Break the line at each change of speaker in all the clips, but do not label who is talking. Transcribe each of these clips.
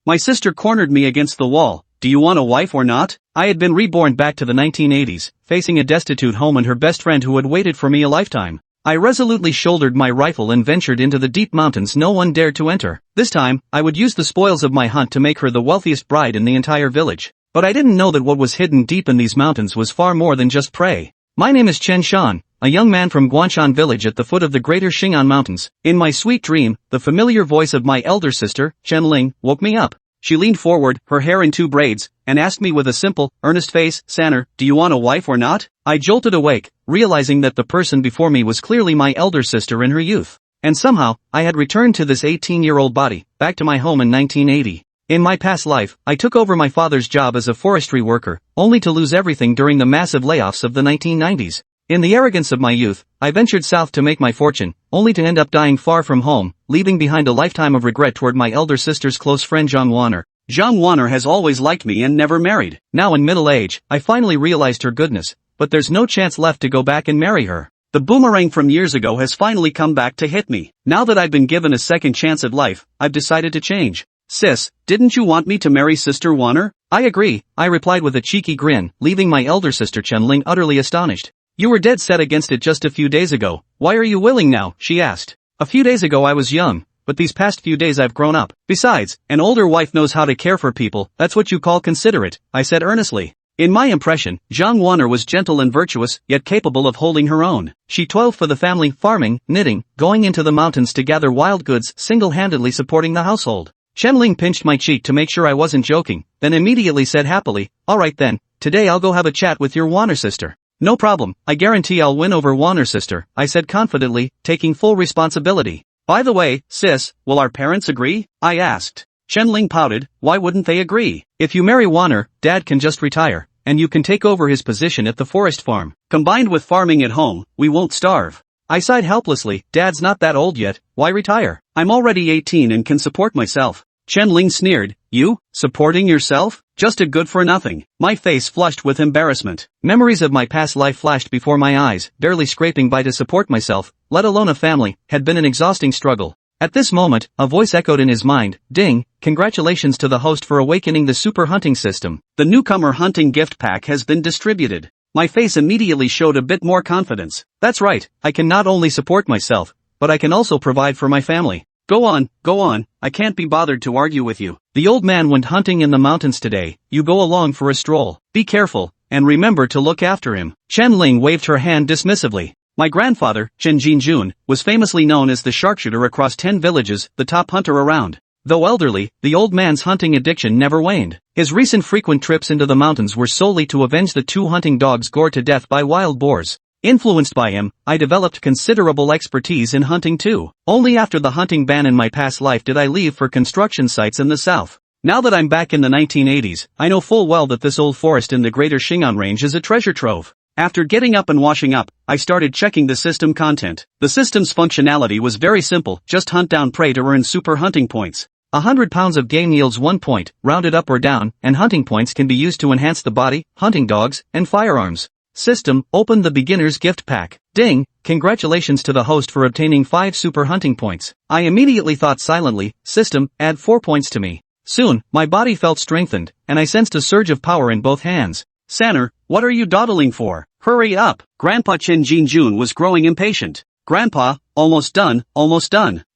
My sister cornered me against the wall. Do you want a wife or not? I had been reborn back to the 1980s, facing a destitute home and her best friend who had waited for me a lifetime. I resolutely shouldered my rifle and ventured into the deep mountains no one dared to enter. This time, I would use the spoils of my hunt to make her the wealthiest bride in the entire village. But I didn't know that what was hidden deep in these mountains was far more than just prey. My name is Chen Shan, a young man from Guanshan village at the foot of the greater Xing'an mountains. In my sweet dream, the familiar voice of my elder sister, Chen Ling, woke me up. She leaned forward, her hair in 2 braids, and asked me with a simple, earnest face, Sanner, do you want a wife or not? I jolted awake, realizing that the person before me was clearly my elder sister in her youth. And somehow, I had returned to this 18-year-old body, back to my home in 1980. In my past life, I took over my father's job as a forestry worker, only to lose everything during the massive layoffs of the 1990s. In the arrogance of my youth, I ventured south to make my fortune, only to end up dying far from home, leaving behind a lifetime of regret toward my elder sister's close friend Zhang Wan'er. Zhang Wan'er has always liked me and never married. Now in middle age, I finally realized her goodness, but there's no chance left to go back and marry her. The boomerang from years ago has finally come back to hit me. Now that I've been given a second chance at life, I've decided to change. Sis, didn't you want me to marry Sister Wan'er? I agree, I replied with a cheeky grin, leaving my elder sister Chen Ling utterly astonished. You were dead set against it just a few days ago. Why are you willing now? She asked. A few days ago I was young, but these past few days I've grown up. Besides, an older wife knows how to care for people. That's what you call considerate, I said earnestly. In my impression, Zhang Wan'er was gentle and virtuous, yet capable of holding her own. She toiled for the family, farming, knitting, going into the mountains to gather wild goods, single-handedly supporting the household. Chen Ling pinched my cheek to make sure I wasn't joking, then immediately said happily, alright then, today I'll go have a chat with your Wan'er sister. No problem, I guarantee I'll win over Wan'er sister, I said confidently, taking full responsibility. By the way, sis, will our parents agree? I asked. Chen Ling pouted, why wouldn't they agree? If you marry Wan'er, Dad can just retire, and you can take over his position at the forest farm. Combined with farming at home, we won't starve. I sighed helplessly, Dad's not that old yet, why retire? I'm already 18 and can support myself. Chen Ling sneered, you, supporting yourself? Just a good for nothing. My face flushed with embarrassment. Memories of my past life flashed before my eyes, barely scraping by to support myself, let alone a family, had been an exhausting struggle. At this moment, a voice echoed in his mind, ding, congratulations to the host for awakening the super hunting system. The newcomer hunting gift pack has been distributed. My face immediately showed a bit more confidence. That's right, I can not only support myself, but I can also provide for my family. Go on, I can't be bothered to argue with you. The old man went hunting in the mountains today, you go along for a stroll. Be careful, and remember to look after him. Chen Ling waved her hand dismissively. My grandfather, Chen Jun, was famously known as the sharpshooter across 10 villages, the top hunter around. Though elderly, the old man's hunting addiction never waned. His recent frequent trips into the mountains were solely to avenge the 2 hunting dogs gored to death by wild boars. Influenced by him, I developed considerable expertise in hunting too. Only after the hunting ban in my past life did I leave for construction sites in the south. Now that I'm back in the 1980s, I know full well that this old forest in the greater Xing'an range is a treasure trove. After getting up and washing up, I started checking the system content. The system's functionality was very simple, just hunt down prey to earn super hunting points. 100 pounds of game yields 1 point, rounded up or down, and hunting points can be used to enhance the body, hunting dogs, and firearms. System, open the beginner's gift pack. Ding, congratulations to the host for obtaining 5 super hunting points. I immediately thought silently, system, add 4 points to me. Soon, my body felt strengthened, and I sensed a surge of power in both hands. Sanner, what are you dawdling for? Hurry up! Grandpa Chen Jun was growing impatient. Grandpa, almost done.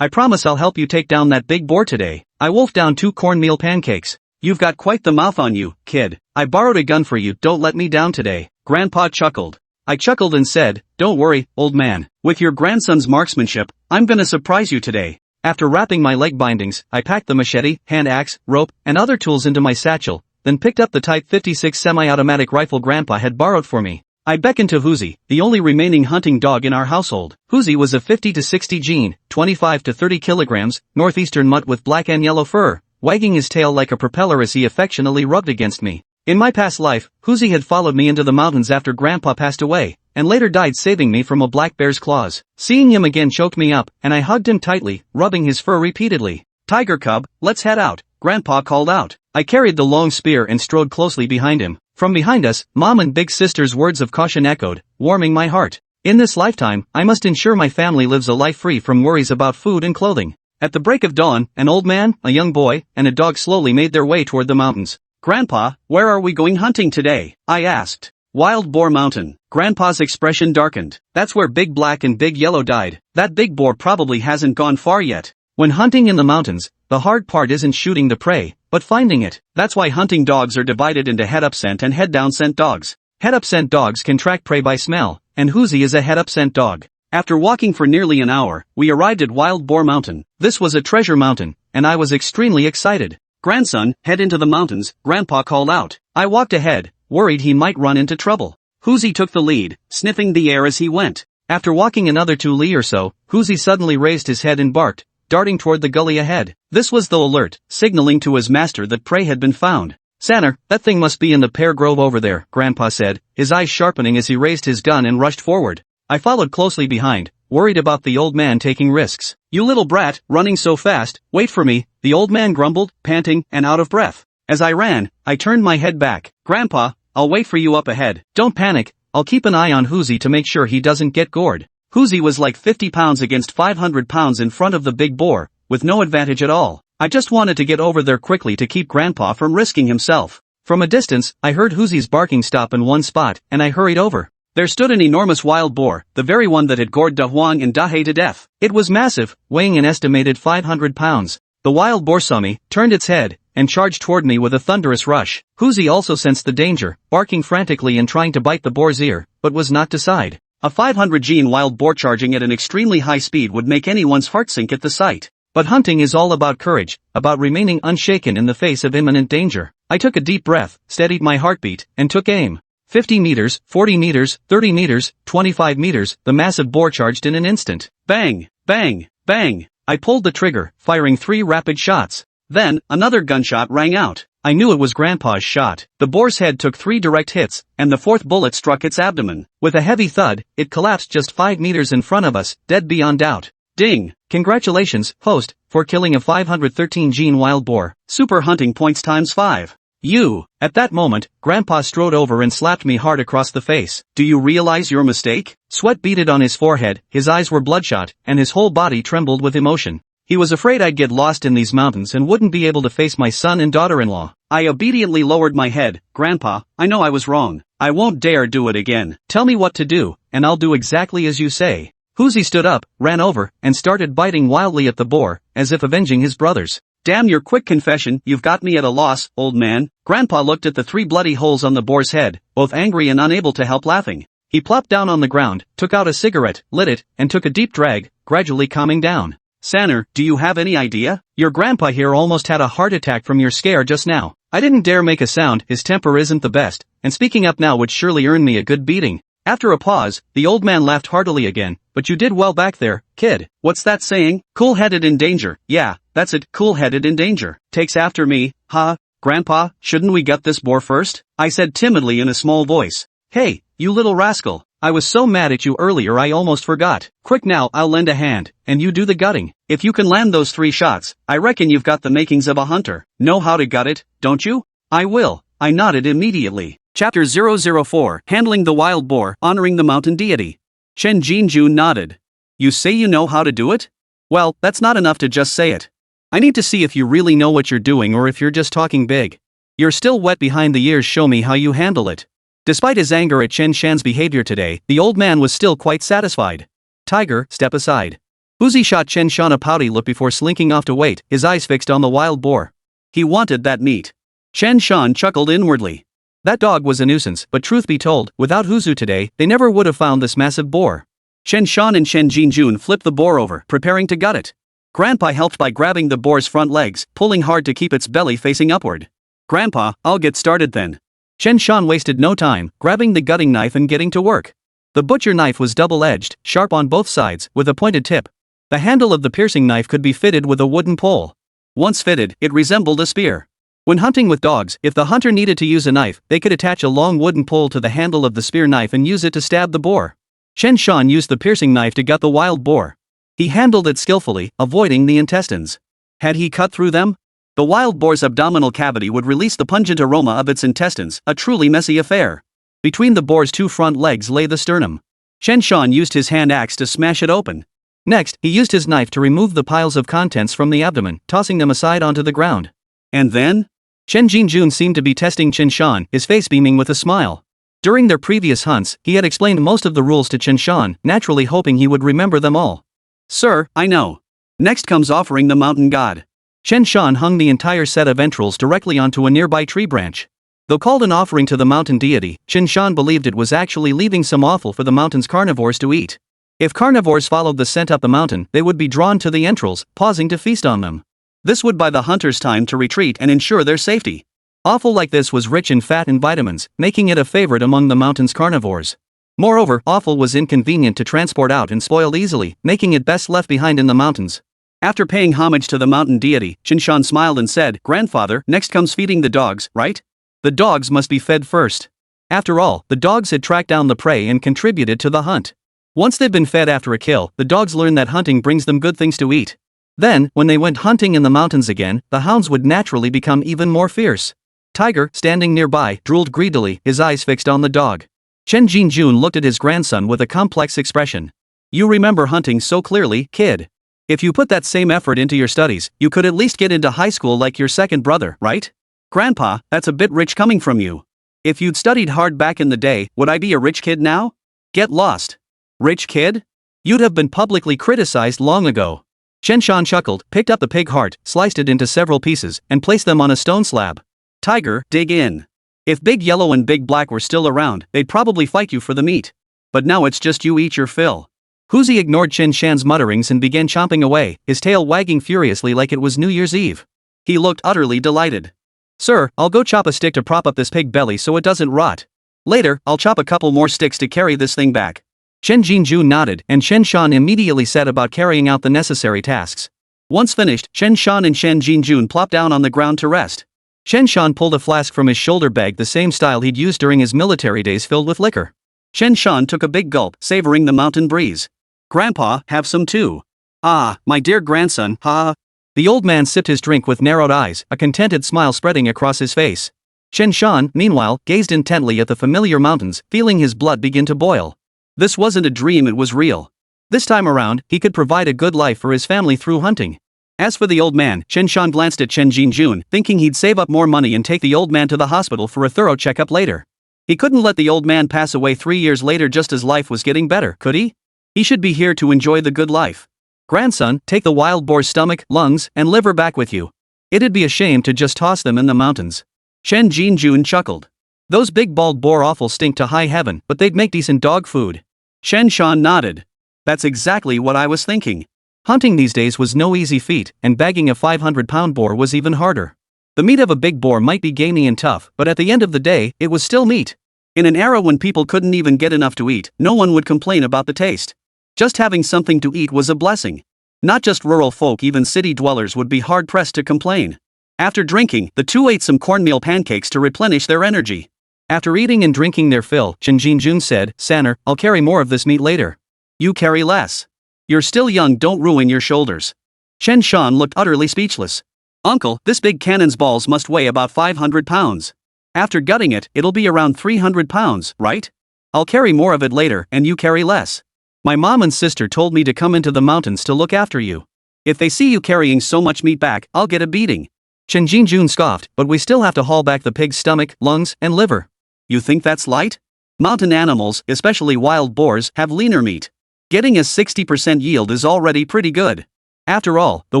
I promise I'll help you take down that big boar today. I wolfed down 2 cornmeal pancakes. You've got quite the mouth on you, kid. I borrowed a gun for you, don't let me down today. Grandpa chuckled. I chuckled and said, don't worry, old man. With your grandson's marksmanship, I'm gonna surprise you today. After wrapping my leg bindings, I packed the machete, hand axe, rope, and other tools into my satchel, then picked up the Type 56 semi-automatic rifle Grandpa had borrowed for me. I beckoned to Huzi, the only remaining hunting dog in our household. Huzi was a 50 to 60 gene, 25 to 30 kilograms, northeastern mutt with black and yellow fur, wagging his tail like a propeller as he affectionately rubbed against me. In my past life, Huzi had followed me into the mountains after Grandpa passed away, and later died saving me from a black bear's claws. Seeing him again choked me up, and I hugged him tightly, rubbing his fur repeatedly. Tiger cub, let's head out, Grandpa called out. I carried the long spear and strode closely behind him. From behind us, Mom and Big Sister's words of caution echoed, warming my heart. In this lifetime, I must ensure my family lives a life free from worries about food and clothing. At the break of dawn, an old man, a young boy, and a dog slowly made their way toward the mountains. "Grandpa, where are we going hunting today?" I asked. "Wild Boar Mountain." Grandpa's expression darkened. "That's where Big Black and Big Yellow died. That big boar probably hasn't gone far yet." When hunting in the mountains, the hard part isn't shooting the prey, but finding it. That's why hunting dogs are divided into head-up scent and head-down scent dogs. Head-up scent dogs can track prey by smell, and Hoosie is a head-up scent dog. After walking for nearly an hour, we arrived at Wild Boar Mountain. This was a treasure mountain, and I was extremely excited. "Grandson, head into the mountains," Grandpa called out. I walked ahead, worried he might run into trouble. Hoosie took the lead, sniffing the air as he went. After walking another 2 li or so, Hoosie suddenly raised his head and barked, darting toward the gully ahead. This was the alert, signaling to his master that prey had been found. "Sanner, that thing must be in the pear grove over there," Grandpa said, his eyes sharpening as he raised his gun and rushed forward. I followed closely behind, worried about the old man taking risks. "You little brat, running so fast, wait for me," the old man grumbled, panting and out of breath. As I ran, I turned my head back. "Grandpa, I'll wait for you up ahead." "Don't panic, I'll keep an eye on Hoosie to make sure he doesn't get gored." Hoosie was like 50 pounds against 500 pounds in front of the big boar, with no advantage at all. I just wanted to get over there quickly to keep Grandpa from risking himself. From a distance, I heard Hoosie's barking stop in one spot, and I hurried over. There stood an enormous wild boar, the very one that had gored Da Huang and Da He to death. It was massive, weighing an estimated 500 pounds. The wild boar saw me, turned its head, and charged toward me with a thunderous rush. Hoosie also sensed the danger, barking frantically and trying to bite the boar's ear, but was not decide. A 500-gene wild boar charging at an extremely high speed would make anyone's heart sink at the sight. But hunting is all about courage, about remaining unshaken in the face of imminent danger. I took a deep breath, steadied my heartbeat, and took aim. 50 meters, 40 meters, 30 meters, 25 meters, the massive boar charged in an instant. Bang, bang, bang. I pulled the trigger, firing 3 rapid shots. Then, another gunshot rang out. I knew it was Grandpa's shot. The boar's head took 3 direct hits, and the 4th bullet struck its abdomen. With a heavy thud, it collapsed just 5 meters in front of us, dead beyond doubt. Ding! Congratulations, host, for killing a 513-gene wild boar. Super hunting points times 5. You! At that moment, Grandpa strode over and slapped me hard across the face. "Do you realize your mistake?" Sweat beaded on his forehead, his eyes were bloodshot, and his whole body trembled with emotion. He was afraid I'd get lost in these mountains and wouldn't be able to face my son and daughter-in-law. I obediently lowered my head. "Grandpa, I know I was wrong. I won't dare do it again. Tell me what to do, and I'll do exactly as you say." Hoosie stood up, ran over, and started biting wildly at the boar, as if avenging his brothers. "Damn your quick confession, you've got me at a loss, old man." Grandpa looked at the 3 bloody holes on the boar's head, both angry and unable to help laughing. He plopped down on the ground, took out a cigarette, lit it, and took a deep drag, gradually calming down. "Sanner, do you have any idea? Your grandpa here almost had a heart attack from your scare just now. I didn't dare make a sound, his temper isn't the best, and speaking up now would surely earn me a good beating." After a pause, the old man laughed heartily again. "But you did well back there, kid. What's that saying? Cool-headed in danger. Yeah, that's it, cool-headed in danger. Takes after me, huh? Grandpa, shouldn't we gut this boar first?" I said timidly in a small voice. "Hey, you little rascal. I was so mad at you earlier I almost forgot. Quick now, I'll lend a hand, and you do the gutting. If you can land those 3 shots, I reckon you've got the makings of a hunter. Know how to gut it, don't you?" "I will," I nodded immediately. Chapter 004, Handling the Wild Boar, Honoring the Mountain Deity. Chen Jinju nodded. "You say you know how to do it? Well, that's not enough to just say it. I need to see if you really know what you're doing or if you're just talking big. You're still wet behind the ears, show me how you handle it." Despite his anger at Chen Shan's behavior today, the old man was still quite satisfied. "Tiger, step aside." Hoosie shot Chen Shan a pouty look before slinking off to wait, his eyes fixed on the wild boar. He wanted that meat. Chen Shan chuckled inwardly. That dog was a nuisance, but truth be told, without Hoosie today, they never would have found this massive boar. Chen Shan and Chen Jinjun flipped the boar over, preparing to gut it. Grandpa helped by grabbing the boar's front legs, pulling hard to keep its belly facing upward. "Grandpa, I'll get started then." Chen Shan wasted no time, grabbing the gutting knife and getting to work. The butcher knife was double-edged, sharp on both sides, with a pointed tip. The handle of the piercing knife could be fitted with a wooden pole. Once fitted, it resembled a spear. When hunting with dogs, if the hunter needed to use a knife, they could attach a long wooden pole to the handle of the spear knife and use it to stab the boar. Chen Shan used the piercing knife to gut the wild boar. He handled it skillfully, avoiding the intestines. Had he cut through them? The wild boar's abdominal cavity would release the pungent aroma of its intestines, a truly messy affair. Between the boar's 2 front legs lay the sternum. Chen Shan used his hand axe to smash it open. Next, he used his knife to remove the piles of contents from the abdomen, tossing them aside onto the ground. And then? Chen Jin seemed to be testing Chen Shan, his face beaming with a smile. During their previous hunts, he had explained most of the rules to Chen Shan, naturally hoping he would remember them all. Sir, I know. Next comes offering the mountain god. Chen Shan hung the entire set of entrails directly onto a nearby tree branch. Though called an offering to the mountain deity, Chen Shan believed it was actually leaving some offal for the mountain's carnivores to eat. If carnivores followed the scent up the mountain, they would be drawn to the entrails, pausing to feast on them. This would buy the hunters time to retreat and ensure their safety. Offal like this was rich in fat and vitamins, making it a favorite among the mountain's carnivores. Moreover, offal was inconvenient to transport out and spoiled easily, making it best left behind in the mountains. After paying homage to the mountain deity, Chen Shan smiled and said, "Grandfather, next comes feeding the dogs, right? The dogs must be fed first." After all, the dogs had tracked down the prey and contributed to the hunt. Once they've been fed after a kill, the dogs learn that hunting brings them good things to eat. Then, when they went hunting in the mountains again, the hounds would naturally become even more fierce. Tiger, standing nearby, drooled greedily, his eyes fixed on the dog. Chen Jin looked at his grandson with a complex expression. "You remember hunting so clearly, kid. If you put that same effort into your studies, you could at least get into high school like your second brother, right? Grandpa, that's a bit rich coming from you. If you'd studied hard back in the day, would I be a rich kid now? Get lost. Rich kid? You'd have been publicly criticized long ago." Chen Shan chuckled, picked up the pig heart, sliced it into several pieces, and placed them on a stone slab. "Tiger, dig in. If Big Yellow and Big Black were still around, they'd probably fight you for the meat. But now it's just you eat your fill." Huzi ignored Chen Shan's mutterings and began chomping away, his tail wagging furiously like it was New Year's Eve. He looked utterly delighted. "Sir, I'll go chop a stick to prop up this pig belly so it doesn't rot. Later, I'll chop a couple more sticks to carry this thing back." Chen Jin nodded, and Chen Shan immediately set about carrying out the necessary tasks. Once finished, Chen Shan and Chen Jin plopped down on the ground to rest. Chen Shan pulled a flask from his shoulder bag, the same style he'd used during his military days, filled with liquor. Chen Shan took a big gulp, savoring the mountain breeze. "Grandpa, have some too." "Ah, my dear grandson, ha." The old man sipped his drink with narrowed eyes, a contented smile spreading across his face. Chen Shan, meanwhile, gazed intently at the familiar mountains, feeling his blood begin to boil. This wasn't a dream, it was real. This time around, he could provide a good life for his family through hunting. As for the old man, Chen Shan glanced at Chen Jin, thinking he'd save up more money and take the old man to the hospital for a thorough checkup later. He couldn't let the old man pass away 3 years later just as life was getting better, could he? He should be here to enjoy the good life. "Grandson, take the wild boar's stomach, lungs, and liver back with you. It'd be a shame to just toss them in the mountains." Chen Jin chuckled. "Those big bald boar offal stink to high heaven, but they'd make decent dog food." Chen Shan nodded. "That's exactly what I was thinking." Hunting these days was no easy feat, and bagging a 500-pound boar was even harder. The meat of a big boar might be gamey and tough, but at the end of the day, it was still meat. In an era when people couldn't even get enough to eat, no one would complain about the taste. Just having something to eat was a blessing. Not just rural folk, even city dwellers would be hard-pressed to complain. After drinking, the two ate some cornmeal pancakes to replenish their energy. After eating and drinking their fill, Chen Jin said, "Sanner, I'll carry more of this meat later." "You carry less. You're still young, don't ruin your shoulders." Chen Shan looked utterly speechless. "Uncle, this big cannon's balls must weigh about 500 pounds. After gutting it, it'll be around 300 pounds, right? I'll carry more of it later, and you carry less. My mom and sister told me to come into the mountains to look after you. If they see you carrying so much meat back, I'll get a beating." Chen Jin scoffed, "But we still have to haul back the pig's stomach, lungs, and liver." "You think that's light? Mountain animals, especially wild boars, have leaner meat. Getting a 60% yield is already pretty good. After all, the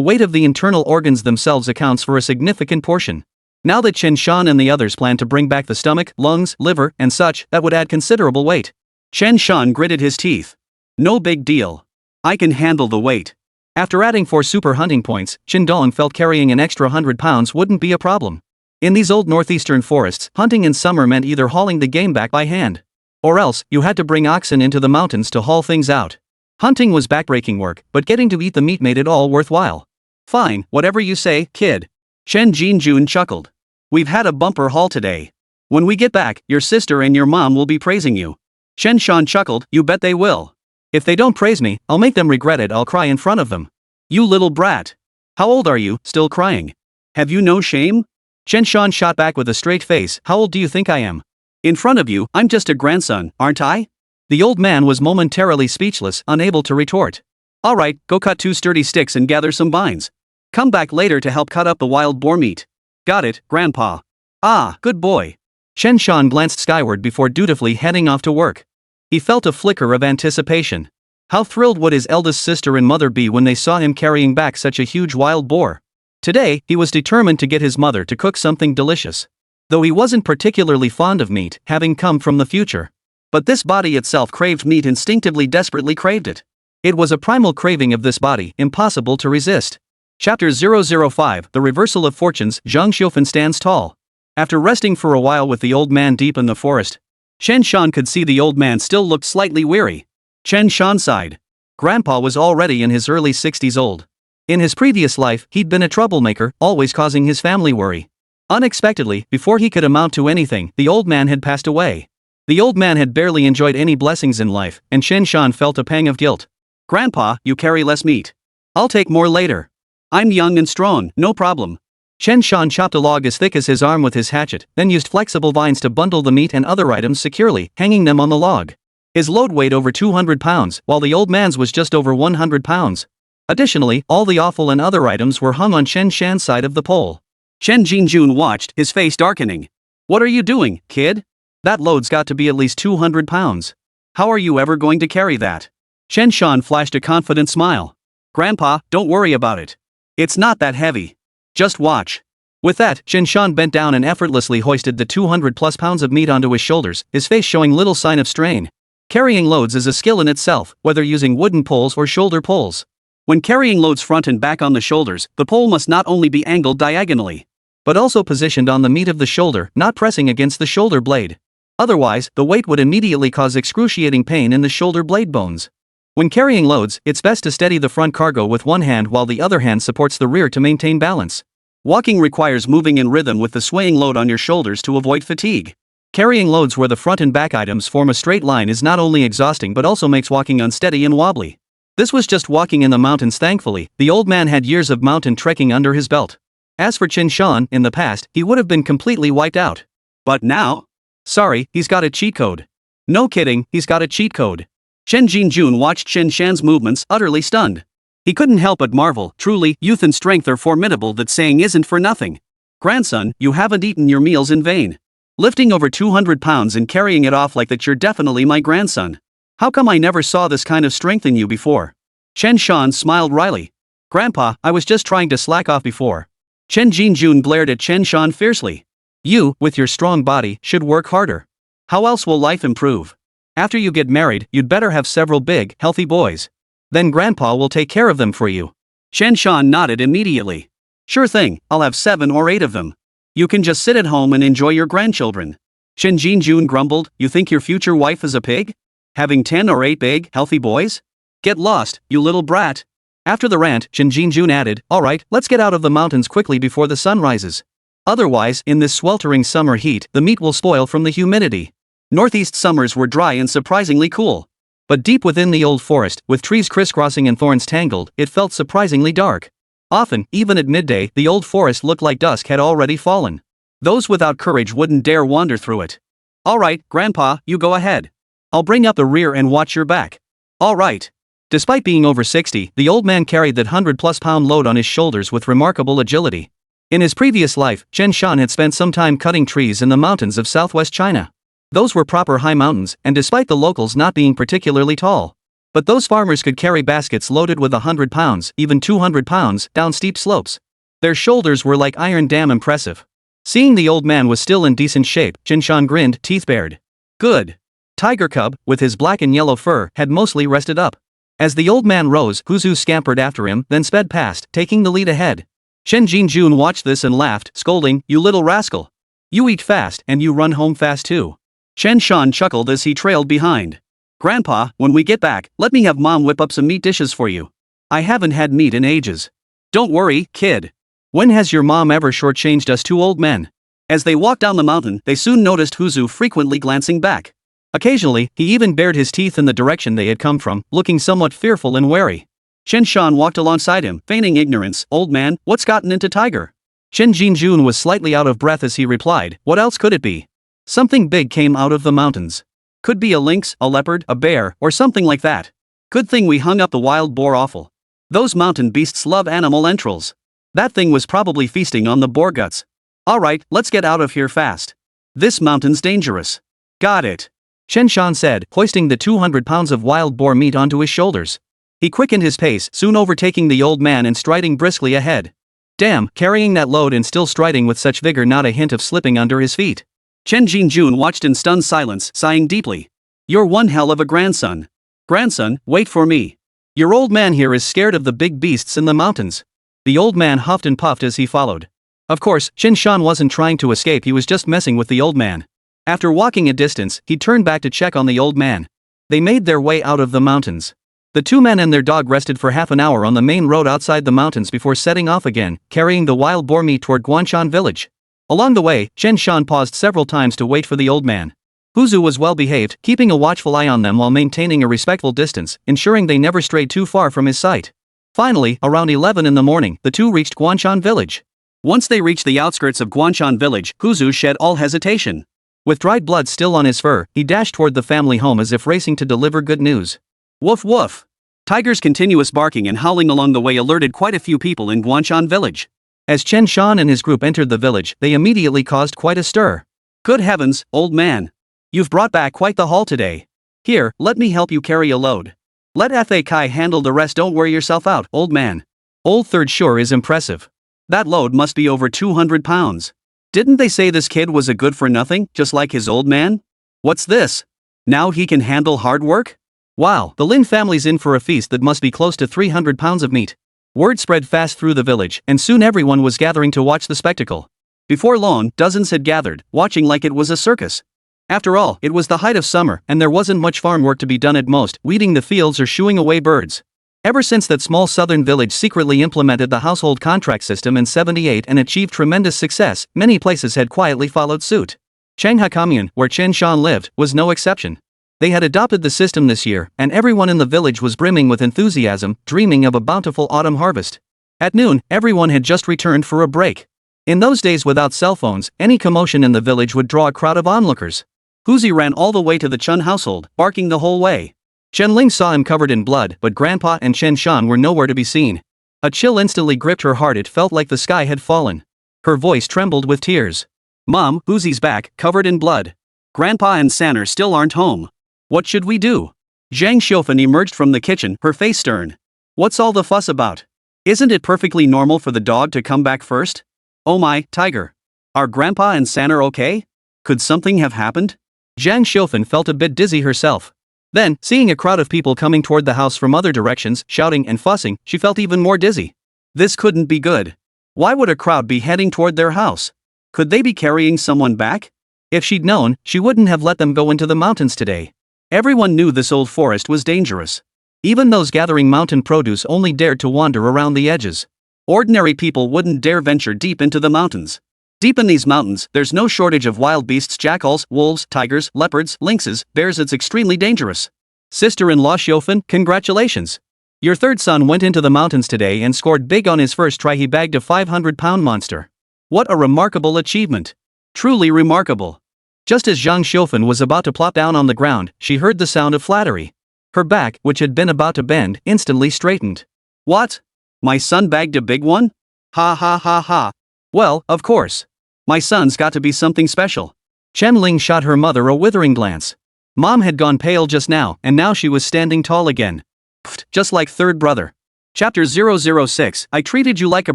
weight of the internal organs themselves accounts for a significant portion. Now that Chen Shan and the others plan to bring back the stomach, lungs, liver, and such, that would add considerable weight." Chen Shan gritted his teeth. "No big deal. I can handle the weight." After adding 4 super hunting points, Chen Dong felt carrying an extra 100 pounds wouldn't be a problem. In these old northeastern forests, hunting in summer meant either hauling the game back by hand, or else you had to bring oxen into the mountains to haul things out. Hunting was backbreaking work, but getting to eat the meat made it all worthwhile. "Fine, whatever you say, kid." Chen Jin chuckled. "We've had a bumper haul today. When we get back, your sister and your mom will be praising you." Chen Shan chuckled, "You bet they will. If they don't praise me, I'll make them regret it. I'll cry in front of them." "You little brat. How old are you, still crying? Have you no shame?" Chen Shan shot back with a straight face, "How old do you think I am? In front of you, I'm just a grandson, aren't I?" The old man was momentarily speechless, unable to retort. Alright, go cut 2 sturdy sticks and gather some vines. Come back later to help cut up the wild boar meat. Got it, Grandpa. Ah, good boy. Chen Shan glanced skyward before dutifully heading off to work. He felt a flicker of anticipation. How thrilled would his eldest sister and mother be when they saw him carrying back such a huge wild boar. Today, he was determined to get his mother to cook something delicious. Though he wasn't particularly fond of meat, having come from the future. But this body itself craved meat, instinctively, desperately craved it. It was a primal craving of this body, impossible to resist. Chapter 005, The Reversal of Fortunes. Zhang Xiaofan stands tall. After resting for a while with the old man deep in the forest, Chen Shan could see the old man still looked slightly weary. Chen Shan sighed. Grandpa was already in his early 60s old. In his previous life, he'd been a troublemaker, always causing his family worry. Unexpectedly, before he could amount to anything, the old man had passed away. The old man had barely enjoyed any blessings in life, and Chen Shan felt a pang of guilt. Grandpa, you carry less meat. I'll take more later. I'm young and strong, no problem. Chen Shan chopped a log as thick as his arm with his hatchet, then used flexible vines to bundle the meat and other items securely, hanging them on the log. His load weighed over 200 pounds, while the old man's was just over 100 pounds. Additionally, all the offal and other items were hung on Chen Shan's side of the pole. Chen Jinjun watched, his face darkening. What are you doing, kid? That load's got to be at least 200 pounds. How are you ever going to carry that? Chen Shan flashed a confident smile. Grandpa, don't worry about it. It's not that heavy. Just watch. With that, Chen Shan bent down and effortlessly hoisted the 200+ pounds of meat onto his shoulders, his face showing little sign of strain. Carrying loads is a skill in itself, whether using wooden poles or shoulder poles. When carrying loads front and back on the shoulders, the pole must not only be angled diagonally, but also positioned on the meat of the shoulder, not pressing against the shoulder blade. Otherwise, the weight would immediately cause excruciating pain in the shoulder blade bones. When carrying loads, it's best to steady the front cargo with one hand while the other hand supports the rear to maintain balance. Walking requires moving in rhythm with the swaying load on your shoulders to avoid fatigue. Carrying loads where the front and back items form a straight line is not only exhausting but also makes walking unsteady and wobbly. This was just walking in the mountains. Thankfully, the old man had years of mountain trekking under his belt. As for Chen Shan, in the past, he would have been completely wiped out. But now? Sorry, he's got a cheat code. No kidding, he's got a cheat code. Chen Jinjun watched Chen Shan's movements, utterly stunned. He couldn't help but marvel. Truly, youth and strength are formidable. That saying isn't for nothing. Grandson, you haven't eaten your meals in vain. Lifting over 200 pounds and carrying it off like that, you're definitely my grandson. How come I never saw this kind of strength in you before? Chen Shan smiled wryly. Grandpa, I was just trying to slack off before. Chen Jinjun glared at Chen Shan fiercely. You, with your strong body, should work harder. How else will life improve? After you get married, you'd better have several big, healthy boys. Then Grandpa will take care of them for you. Chen Shan nodded immediately. Sure thing, I'll have 7 or 8 of them. You can just sit at home and enjoy your grandchildren. Chen Jinjun grumbled, you think your future wife is a pig? Having 10 or 8 big, healthy boys? Get lost, you little brat. After the rant, Chen Jinjun added, alright, let's get out of the mountains quickly before the sun rises. Otherwise, in this sweltering summer heat, the meat will spoil from the humidity. Northeast summers were dry and surprisingly cool. But deep within the old forest, with trees crisscrossing and thorns tangled, it felt surprisingly dark. Often, even at midday, the old forest looked like dusk had already fallen. Those without courage wouldn't dare wander through it. Alright, Grandpa, you go ahead. I'll bring up the rear and watch your back. Alright. Despite being over 60, the old man carried that 100+ pound load on his shoulders with remarkable agility. In his previous life, Chen Shan had spent some time cutting trees in the mountains of southwest China. Those were proper high mountains, and despite the locals not being particularly tall. But those farmers could carry baskets loaded with 100 pounds, even 200 pounds, down steep slopes. Their shoulders were like iron, damn impressive. Seeing the old man was still in decent shape, Chen Shan grinned, teeth bared. Good. Tiger Cub, with his black and yellow fur, had mostly rested up. As the old man rose, Huzu scampered after him, then sped past, taking the lead ahead. Chen Jinjun watched this and laughed, scolding, you little rascal. You eat fast, and you run home fast too. Chen Shan chuckled as he trailed behind. Grandpa, when we get back, let me have Mom whip up some meat dishes for you. I haven't had meat in ages. Don't worry, kid. When has your mom ever shortchanged us 2 old men? As they walked down the mountain, they soon noticed Huzu frequently glancing back. Occasionally, he even bared his teeth in the direction they had come from, looking somewhat fearful and wary. Chen Shan walked alongside him, feigning ignorance. Old man, what's gotten into Tiger? Chen Jinjun was slightly out of breath as he replied, what else could it be? Something big came out of the mountains. Could be a lynx, a leopard, a bear, or something like that. Good thing we hung up the wild boar offal. Those mountain beasts love animal entrails. That thing was probably feasting on the boar guts. Alright, let's get out of here fast. This mountain's dangerous. Got it. Chen Shan said, hoisting the 200 pounds of wild boar meat onto his shoulders. He quickened his pace, soon overtaking the old man and striding briskly ahead. Damn, carrying that load and still striding with such vigor, not a hint of slipping under his feet. Chen Jinjun watched in stunned silence, sighing deeply. You're one hell of a grandson. Grandson, wait for me. Your old man here is scared of the big beasts in the mountains. The old man huffed and puffed as he followed. Of course, Chen Shan wasn't trying to escape, he was just messing with the old man. After walking a distance, he turned back to check on the old man. They made their way out of the mountains. The two men and their dog rested for half an hour on the main road outside the mountains before setting off again, carrying the wild boar meat toward Guanshan village. Along the way, Chen Shan paused several times to wait for the old man. Huzu was well behaved, keeping a watchful eye on them while maintaining a respectful distance, ensuring they never strayed too far from his sight. Finally, around 11 in the morning, the two reached Guanshan village. Once they reached the outskirts of Guanshan village, Huzu shed all hesitation. With dried blood still on his fur, he dashed toward the family home as if racing to deliver good news. Woof woof. Tiger's continuous barking and howling along the way alerted quite a few people in Guanshan village. As Chen Shan and his group entered the village, they immediately caused quite a stir. Good heavens, old man. You've brought back quite the haul today. Here, let me help you carry a load. Let Fa Kai handle the rest, don't worry yourself out, old man. Old Third sure is impressive. That load must be over 200 pounds. Didn't they say this kid was a good for nothing, just like his old man? What's this? Now he can handle hard work? Wow, the Lin family's in for a feast that must be close to 300 pounds of meat. Word spread fast through the village, and soon everyone was gathering to watch the spectacle. Before long, dozens had gathered, watching like it was a circus. After all, it was the height of summer, and there wasn't much farm work to be done at most, weeding the fields or shooing away birds. Ever since that small southern village secretly implemented the household contract system in '78 and achieved tremendous success, many places had quietly followed suit. Shanghai Commune, where Chen Shan lived, was no exception. They had adopted the system this year, and everyone in the village was brimming with enthusiasm, dreaming of a bountiful autumn harvest. At noon, everyone had just returned for a break. In those days without cell phones, any commotion in the village would draw a crowd of onlookers. Huzi ran all the way to the Chun household, barking the whole way. Chen Ling saw him covered in blood, but Grandpa and Chen Shan were nowhere to be seen. A chill instantly gripped her heart, it felt like the sky had fallen. Her voice trembled with tears. Mom, Huzi's back, covered in blood. Grandpa and Sanner still aren't home. What should we do? Zhang Xiaofan emerged from the kitchen, her face stern. What's all the fuss about? Isn't it perfectly normal for the dog to come back first? Oh my, Tiger. Are Grandpa and Sanner okay? Could something have happened? Zhang Xiaofan felt a bit dizzy herself. Then, seeing a crowd of people coming toward the house from other directions, shouting and fussing, she felt even more dizzy. This couldn't be good. Why would a crowd be heading toward their house? Could they be carrying someone back? If she'd known, she wouldn't have let them go into the mountains today. Everyone knew this old forest was dangerous. Even those gathering mountain produce only dared to wander around the edges. Ordinary people wouldn't dare venture deep into the mountains. Deep in these mountains, there's no shortage of wild beasts, jackals, wolves, tigers, leopards, lynxes, bears. It's extremely dangerous. Sister-in-law Xiaofan, congratulations. Your third son went into the mountains today and scored big on his first try. He bagged a 500-pound monster. What a remarkable achievement. Truly remarkable. Just as Zhang Xiaofan was about to plop down on the ground, she heard the sound of flattery. Her back, which had been about to bend, instantly straightened. What? My son bagged a big one? Ha ha ha ha. Well, of course. My son's got to be something special. Chen Ling shot her mother a withering glance. Mom had gone pale just now, and now she was standing tall again. Pfft, just like third brother. Chapter 006, I treated you like a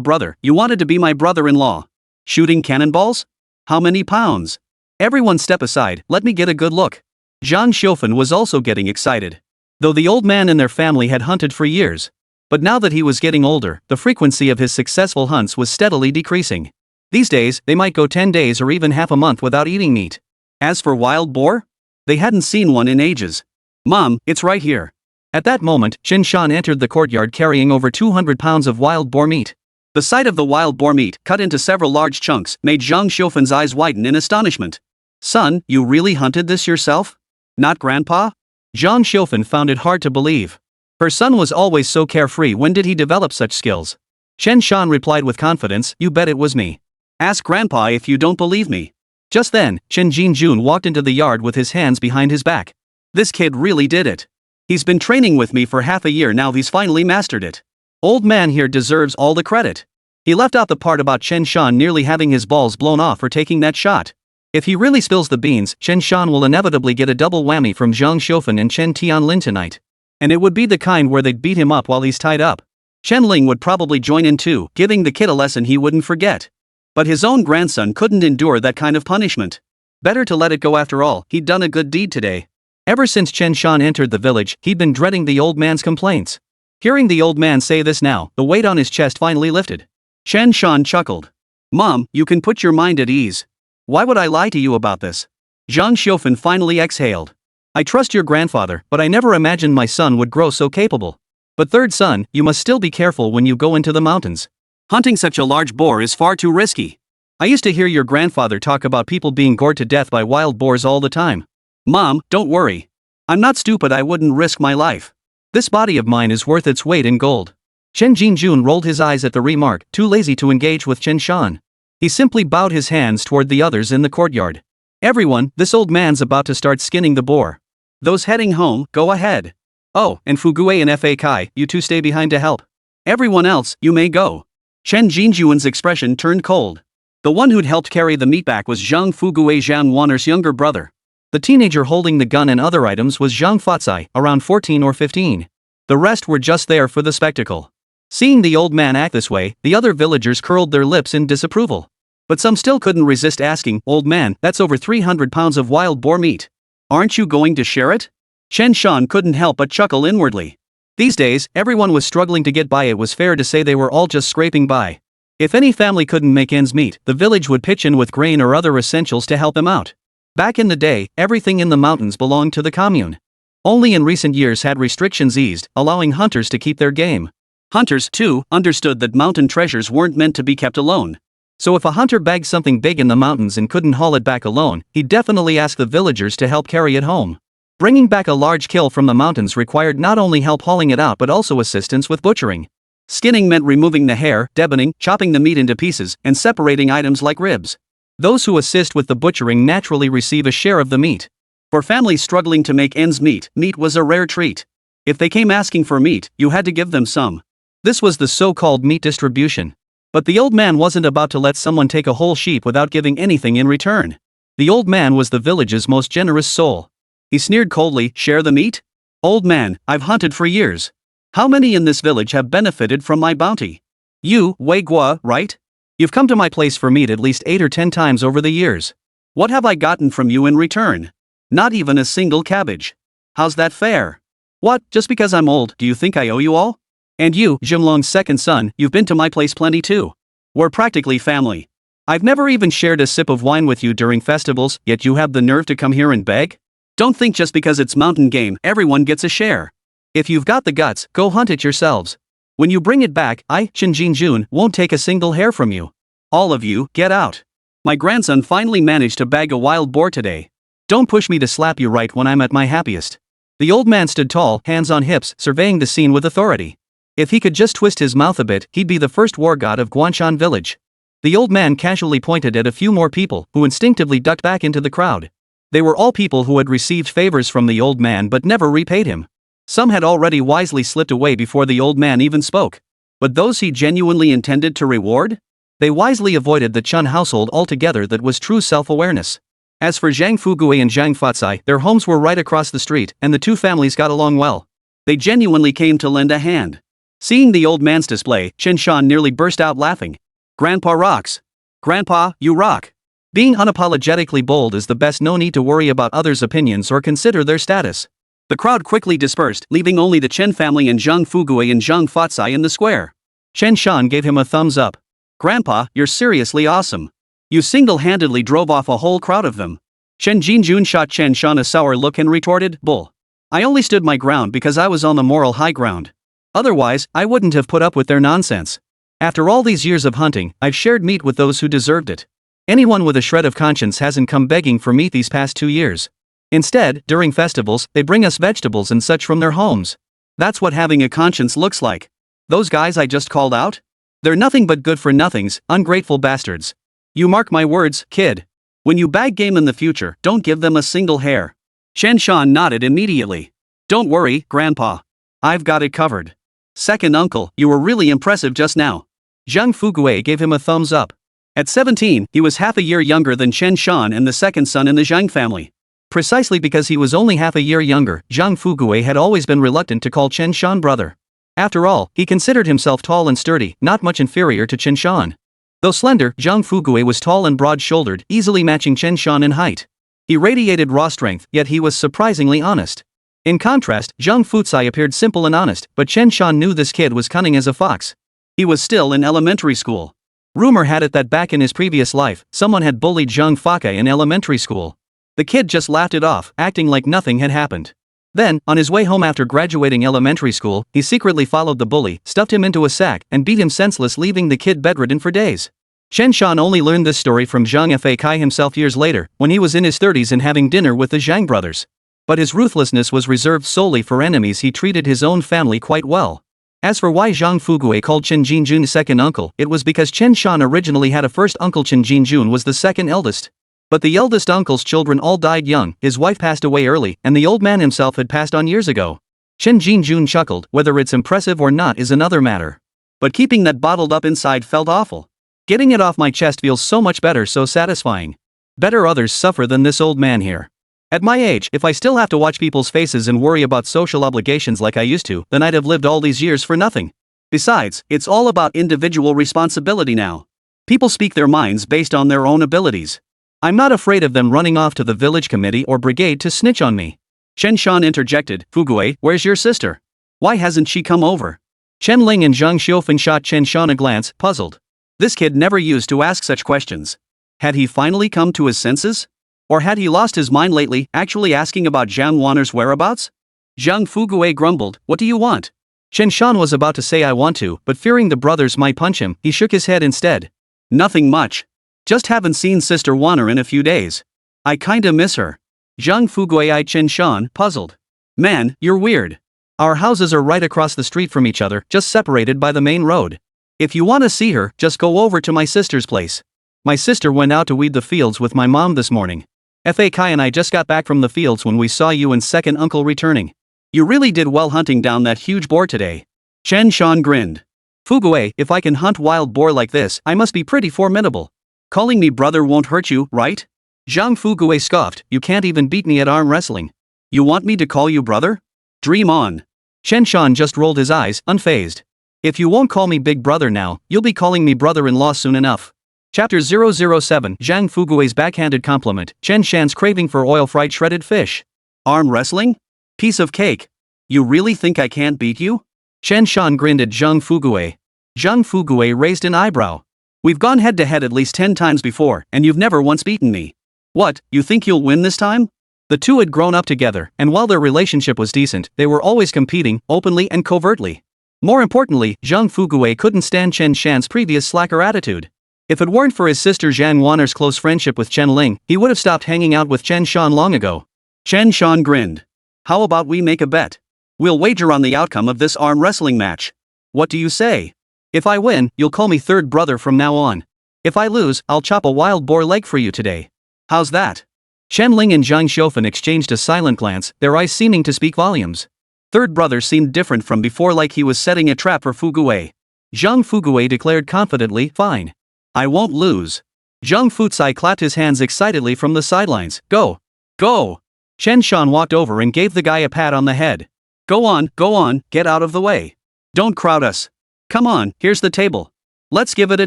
brother, you wanted to be my brother-in-law. Shooting cannonballs? How many pounds? Everyone step aside, let me get a good look. Zhang Xiaofan was also getting excited. Though the old man and their family had hunted for years. But now that he was getting older, the frequency of his successful hunts was steadily decreasing. These days, they might go 10 days or even half a month without eating meat. As for wild boar? They hadn't seen one in ages. Mom, it's right here. At that moment, Chen Shan entered the courtyard carrying over 200 pounds of wild boar meat. The sight of the wild boar meat, cut into several large chunks, made Zhang Xiaofan's eyes widen in astonishment. Son, you really hunted this yourself? Not Grandpa? Zhang Xiaofan found it hard to believe. Her son was always so carefree. When did he develop such skills? Chen Shan replied with confidence, you bet it was me. Ask Grandpa if you don't believe me. Just then, Chen Jinjun walked into the yard with his hands behind his back. This kid really did it. He's been training with me for half a year now, he's finally mastered it. Old man here deserves all the credit. He left out the part about Chen Shan nearly having his balls blown off for taking that shot. If he really spills the beans, Chen Shan will inevitably get a double whammy from Zhang Xiufan and Chen Tianlin tonight. And it would be the kind where they'd beat him up while he's tied up. Chen Ling would probably join in too, giving the kid a lesson he wouldn't forget. But his own grandson couldn't endure that kind of punishment. Better to let it go after all, he'd done a good deed today. Ever since Chen Shan entered the village, he'd been dreading the old man's complaints. Hearing the old man say this now, the weight on his chest finally lifted. Chen Shan chuckled. Mom, you can put your mind at ease. Why would I lie to you about this? Zhang Xiufan finally exhaled. I trust your grandfather, but I never imagined my son would grow so capable. But third son, you must still be careful when you go into the mountains. Hunting such a large boar is far too risky. I used to hear your grandfather talk about people being gored to death by wild boars all the time. Mom, don't worry. I'm not stupid, I wouldn't risk my life. This body of mine is worth its weight in gold. Chen Jinjun rolled his eyes at the remark, too lazy to engage with Chen Shan. He simply bowed his hands toward the others in the courtyard. Everyone, this old man's about to start skinning the boar. Those heading home, go ahead. Oh, and Fugue and Fa Kai, you two stay behind to help. Everyone else, you may go. Chen Jinjuan's expression turned cold. The one who'd helped carry the meat back was Zhang Fugue, Zhang Wan'er's younger brother. The teenager holding the gun and other items was Zhang Fatsai, around 14 or 15. The rest were just there for the spectacle. Seeing the old man act this way, the other villagers curled their lips in disapproval. But some still couldn't resist asking, old man, that's over 300 pounds of wild boar meat. Aren't you going to share it? Chen Shan couldn't help but chuckle inwardly. These days, everyone was struggling to get by. It was fair to say they were all just scraping by. If any family couldn't make ends meet, the village would pitch in with grain or other essentials to help them out. Back in the day, everything in the mountains belonged to the commune. Only in recent years had restrictions eased, allowing hunters to keep their game. Hunters, too, understood that mountain treasures weren't meant to be kept alone. So if a hunter bagged something big in the mountains and couldn't haul it back alone, he'd definitely ask the villagers to help carry it home. Bringing back a large kill from the mountains required not only help hauling it out but also assistance with butchering. Skinning meant removing the hair, deboning, chopping the meat into pieces, and separating items like ribs. Those who assist with the butchering naturally receive a share of the meat. For families struggling to make ends meet, meat was a rare treat. If they came asking for meat, you had to give them some. This was the so-called meat distribution. But the old man wasn't about to let someone take a whole sheep without giving anything in return. The old man was the village's most generous soul. He sneered coldly, share the meat? Old man, I've hunted for years. How many in this village have benefited from my bounty? You, Wei Guo, right? You've come to my place for meat at least 8 or 10 times over the years. What have I gotten from you in return? Not even a single cabbage. How's that fair? What, just because I'm old, do you think I owe you all? And you, Jimlong's second son, you've been to my place plenty too. We're practically family. I've never even shared a sip of wine with you during festivals, yet you have the nerve to come here and beg? Don't think just because it's mountain game, everyone gets a share. If you've got the guts, go hunt it yourselves. When you bring it back, I, Chen Jinjun, won't take a single hair from you. All of you, get out. My grandson finally managed to bag a wild boar today. Don't push me to slap you right when I'm at my happiest. The old man stood tall, hands on hips, surveying the scene with authority. If he could just twist his mouth a bit, he'd be the first war god of Guanshan village. The old man casually pointed at a few more people, who instinctively ducked back into the crowd. They were all people who had received favors from the old man but never repaid him. Some had already wisely slipped away before the old man even spoke. But those he genuinely intended to reward? They wisely avoided the Chun household altogether. That was true self-awareness. As for Zhang Fugue and Zhang Fatsai, their homes were right across the street, and the two families got along well. They genuinely came to lend a hand. Seeing the old man's display, Chen Shan nearly burst out laughing. Grandpa rocks. Grandpa, you rock. Being unapologetically bold is the best. No need to worry about others' opinions or consider their status. The crowd quickly dispersed, leaving only the Chen family and Zhang Fugue and Zhang Fatsai in the square. Chen Shan gave him a thumbs up. Grandpa, you're seriously awesome. You single-handedly drove off a whole crowd of them. Chen Jinjun shot Chen Shan a sour look and retorted, bull. I only stood my ground because I was on the moral high ground. Otherwise, I wouldn't have put up with their nonsense. After all these years of hunting, I've shared meat with those who deserved it. Anyone with a shred of conscience hasn't come begging for meat these past 2 years. Instead, during festivals, they bring us vegetables and such from their homes. That's what having a conscience looks like. Those guys I just called out? They're nothing but good-for-nothings, ungrateful bastards. You mark my words, kid. When you bag game in the future, don't give them a single hair. Chen Shan nodded immediately. Don't worry, Grandpa. I've got it covered. Second uncle, you were really impressive just now. Zhang Fugui gave him a thumbs up. At 17, he was half a year younger than Chen Shan and the second son in the Zhang family. Precisely because he was only half a year younger, Zhang Fugui had always been reluctant to call Chen Shan brother. After all, he considered himself tall and sturdy, not much inferior to Chen Shan. Though slender, Zhang Fugui was tall and broad-shouldered, easily matching Chen Shan in height. He radiated raw strength, yet he was surprisingly honest. In contrast, Zhang Fuzai appeared simple and honest, but Chen Shan knew this kid was cunning as a fox. He was still in elementary school. Rumor had it that back in his previous life, someone had bullied Zhang Faka in elementary school. The kid just laughed it off, acting like nothing had happened. Then, on his way home after graduating elementary school, he secretly followed the bully, stuffed him into a sack, and beat him senseless, leaving the kid bedridden for days. Chen Shan only learned this story from Zhang Faka himself years later, when he was in his 30s and having dinner with the Zhang brothers. But his ruthlessness was reserved solely for enemies. He treated his own family quite well. As for why Zhang Fugui called Chen Jinjun second uncle, it was because Chen Shan originally had a first uncle. Chen Jinjun was the second eldest. But the eldest uncle's children all died young, his wife passed away early, and the old man himself had passed on years ago. Chen Jinjun chuckled. Whether it's impressive or not is another matter. But keeping that bottled up inside felt awful. Getting it off my chest feels so much better, so satisfying. Better others suffer than this old man here. At my age, if I still have to watch people's faces and worry about social obligations like I used to, then I'd have lived all these years for nothing. Besides, it's all about individual responsibility now. People speak their minds based on their own abilities. I'm not afraid of them running off to the village committee or brigade to snitch on me. Chen Shan interjected. Fugui, where's your sister? Why hasn't she come over? Chen Ling and Zhang Xiufeng shot Chen Shan a glance, puzzled. This kid never used to ask such questions. Had he finally come to his senses? Or had he lost his mind lately, actually asking about Zhang Wan'er's whereabouts? Zhang Fugui grumbled. What do you want? Chen Shan was about to say I want to, but fearing the brothers might punch him, he shook his head instead. Nothing much. Just haven't seen Sister Wan'er in a few days. I kinda miss her. Zhang Fugui eyed Chen Shan, puzzled. Man, you're weird. Our houses are right across the street from each other, just separated by the main road. If you want to see her, just go over to my sister's place. My sister went out to weed the fields with my mom this morning. Faka and I just got back from the fields when we saw you and second uncle returning. You really did well hunting down that huge boar today. Chen Shan grinned. Fugui, if I can hunt wild boar like this, I must be pretty formidable. Calling me brother won't hurt you, right? Zhang Fugui scoffed. You can't even beat me at arm wrestling. You want me to call you brother? Dream on. Chen Shan just rolled his eyes, unfazed. If you won't call me big brother now, you'll be calling me brother-in-law soon enough. Chapter 007. Zhang Fugui's backhanded compliment. Chen Shan's craving for oil-fried shredded fish. Arm wrestling? Piece of cake. You really think I can't beat you? Chen Shan grinned at Zhang Fugui. Zhang Fugui raised an eyebrow. We've gone head-to-head at least 10 times before, and you've never once beaten me. What, you think you'll win this time? The two had grown up together, and while their relationship was decent, they were always competing, openly and covertly. More importantly, Zhang Fugui couldn't stand Chen Shan's previous slacker attitude. If it weren't for his sister Zhang Wan'er's close friendship with Chen Ling, he would have stopped hanging out with Chen Shan long ago. Chen Shan grinned. How about we make a bet? We'll wager on the outcome of this arm wrestling match. What do you say? If I win, you'll call me third brother from now on. If I lose, I'll chop a wild boar leg for you today. How's that? Chen Ling and Zhang Xiufeng exchanged a silent glance, their eyes seeming to speak volumes. Third brother seemed different from before, like he was setting a trap for Fugui. Zhang Fugui declared confidently, fine. I won't lose. Zhang Fuzai clapped his hands excitedly from the sidelines. Go! Go! Chen Shan walked over and gave the guy a pat on the head. Go on, get out of the way. Don't crowd us. Come on, here's the table. Let's give it a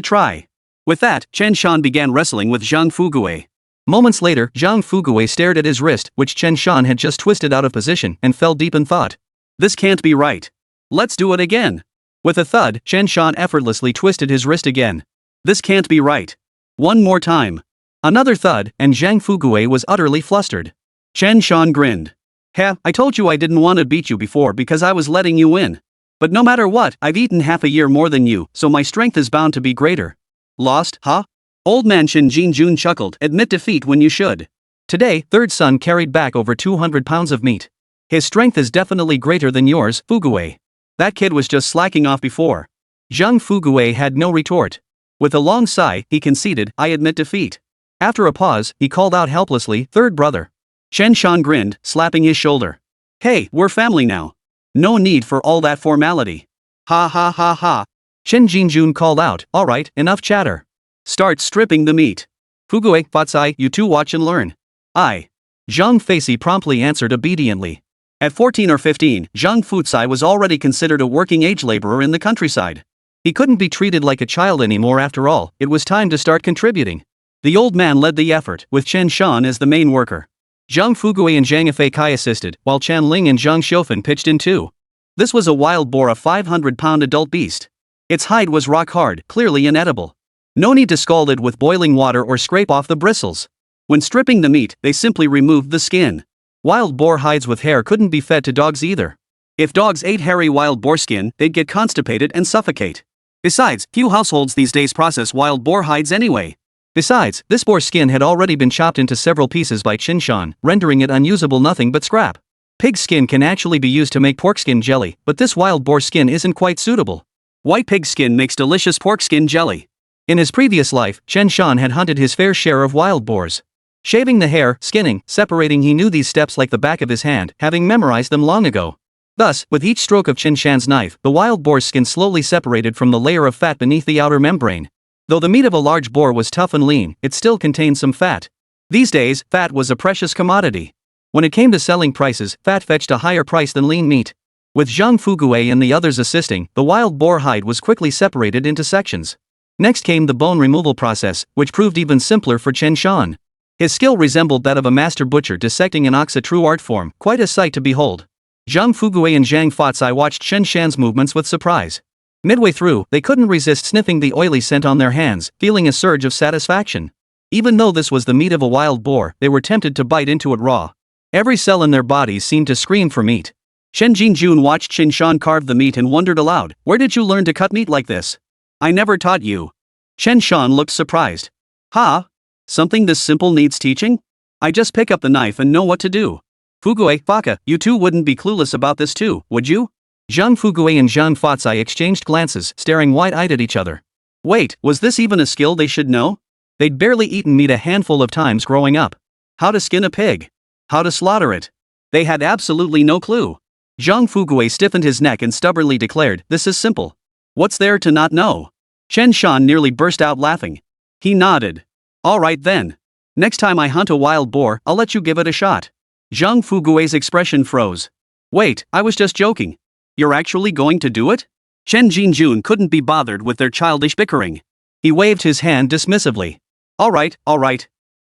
try. With that, Chen Shan began wrestling with Zhang Fugui. Moments later, Zhang Fugui stared at his wrist, which Chen Shan had just twisted out of position, and fell deep in thought. This can't be right. Let's do it again. With a thud, Chen Shan effortlessly twisted his wrist again. This can't be right. One more time. Another thud, and Zhang Fugui was utterly flustered. Chen Shan grinned. Heh, I told you I didn't want to beat you before because I was letting you win. But no matter what, I've eaten half a year more than you, so my strength is bound to be greater. Lost, huh? Old man Chen Jinjun chuckled. Admit defeat when you should. Today, third son carried back over 200 pounds of meat. His strength is definitely greater than yours, Fugui. That kid was just slacking off before. Zhang Fugui had no retort. With a long sigh, he conceded, I admit defeat. After a pause, he called out helplessly, third brother. Chen Shan grinned, slapping his shoulder. Hey, we're family now. No need for all that formality. Ha ha ha ha. Chen Jinjun called out, alright, enough chatter. Start stripping the meat. Fugue, Fatsai, you two watch and learn. I. Zhang Feixi promptly answered obediently. At 14 or 15, Zhang Futsai was already considered a working-age laborer in the countryside. He couldn't be treated like a child anymore after all, it was time to start contributing. The old man led the effort, with Chen Shan as the main worker. Zhang Fugui and Zhang Feikai assisted, while Chen Ling and Zhang Xiufan pitched in too. This was a wild boar, a 500-pound adult beast. Its hide was rock hard, clearly inedible. No need to scald it with boiling water or scrape off the bristles. When stripping the meat, they simply removed the skin. Wild boar hides with hair couldn't be fed to dogs either. If dogs ate hairy wild boar skin, they'd get constipated and suffocate. Besides, few households these days process wild boar hides anyway. Besides, this boar skin had already been chopped into several pieces by Chen Shan, rendering it unusable, nothing but scrap. Pig skin can actually be used to make pork skin jelly, but this wild boar skin isn't quite suitable. White pig skin makes delicious pork skin jelly. In his previous life, Chen Shan had hunted his fair share of wild boars. Shaving the hair, skinning, separating, he knew these steps like the back of his hand, having memorized them long ago. Thus, with each stroke of Chen Shan's knife, the wild boar's skin slowly separated from the layer of fat beneath the outer membrane. Though the meat of a large boar was tough and lean, it still contained some fat. These days, fat was a precious commodity. When it came to selling prices, fat fetched a higher price than lean meat. With Zhang Fugue and the others assisting, the wild boar hide was quickly separated into sections. Next came the bone removal process, which proved even simpler for Chen Shan. His skill resembled that of a master butcher dissecting an ox, a true art form, quite a sight to behold. Zhang Fugue and Zhang Fatsai watched Chen Shan's movements with surprise. Midway through, they couldn't resist sniffing the oily scent on their hands, feeling a surge of satisfaction. Even though this was the meat of a wild boar, they were tempted to bite into it raw. Every cell in their bodies seemed to scream for meat. Chen Jinjun watched Chen Shan carve the meat and wondered aloud, "Where did you learn to cut meat like this? I never taught you." Chen Shan looked surprised. "Ha? Something this simple needs teaching? I just pick up the knife and know what to do." Fugue, Faka, you two wouldn't be clueless about this too, would you? Zhang Fugue and Zhang Fatsai exchanged glances, staring wide-eyed at each other. Wait, was this even a skill they should know? They'd barely eaten meat a handful of times growing up. How to skin a pig? How to slaughter it? They had absolutely no clue. Zhang Fugue stiffened his neck and stubbornly declared, "This is simple. What's there to not know?" Chen Shan nearly burst out laughing. He nodded. "All right then. Next time I hunt a wild boar, I'll let you give it a shot." Zhang Fugue's expression froze. "Wait, I was just joking. You're actually going to do it?" Chen Jinjun couldn't be bothered with their childish bickering. He waved his hand dismissively. All right.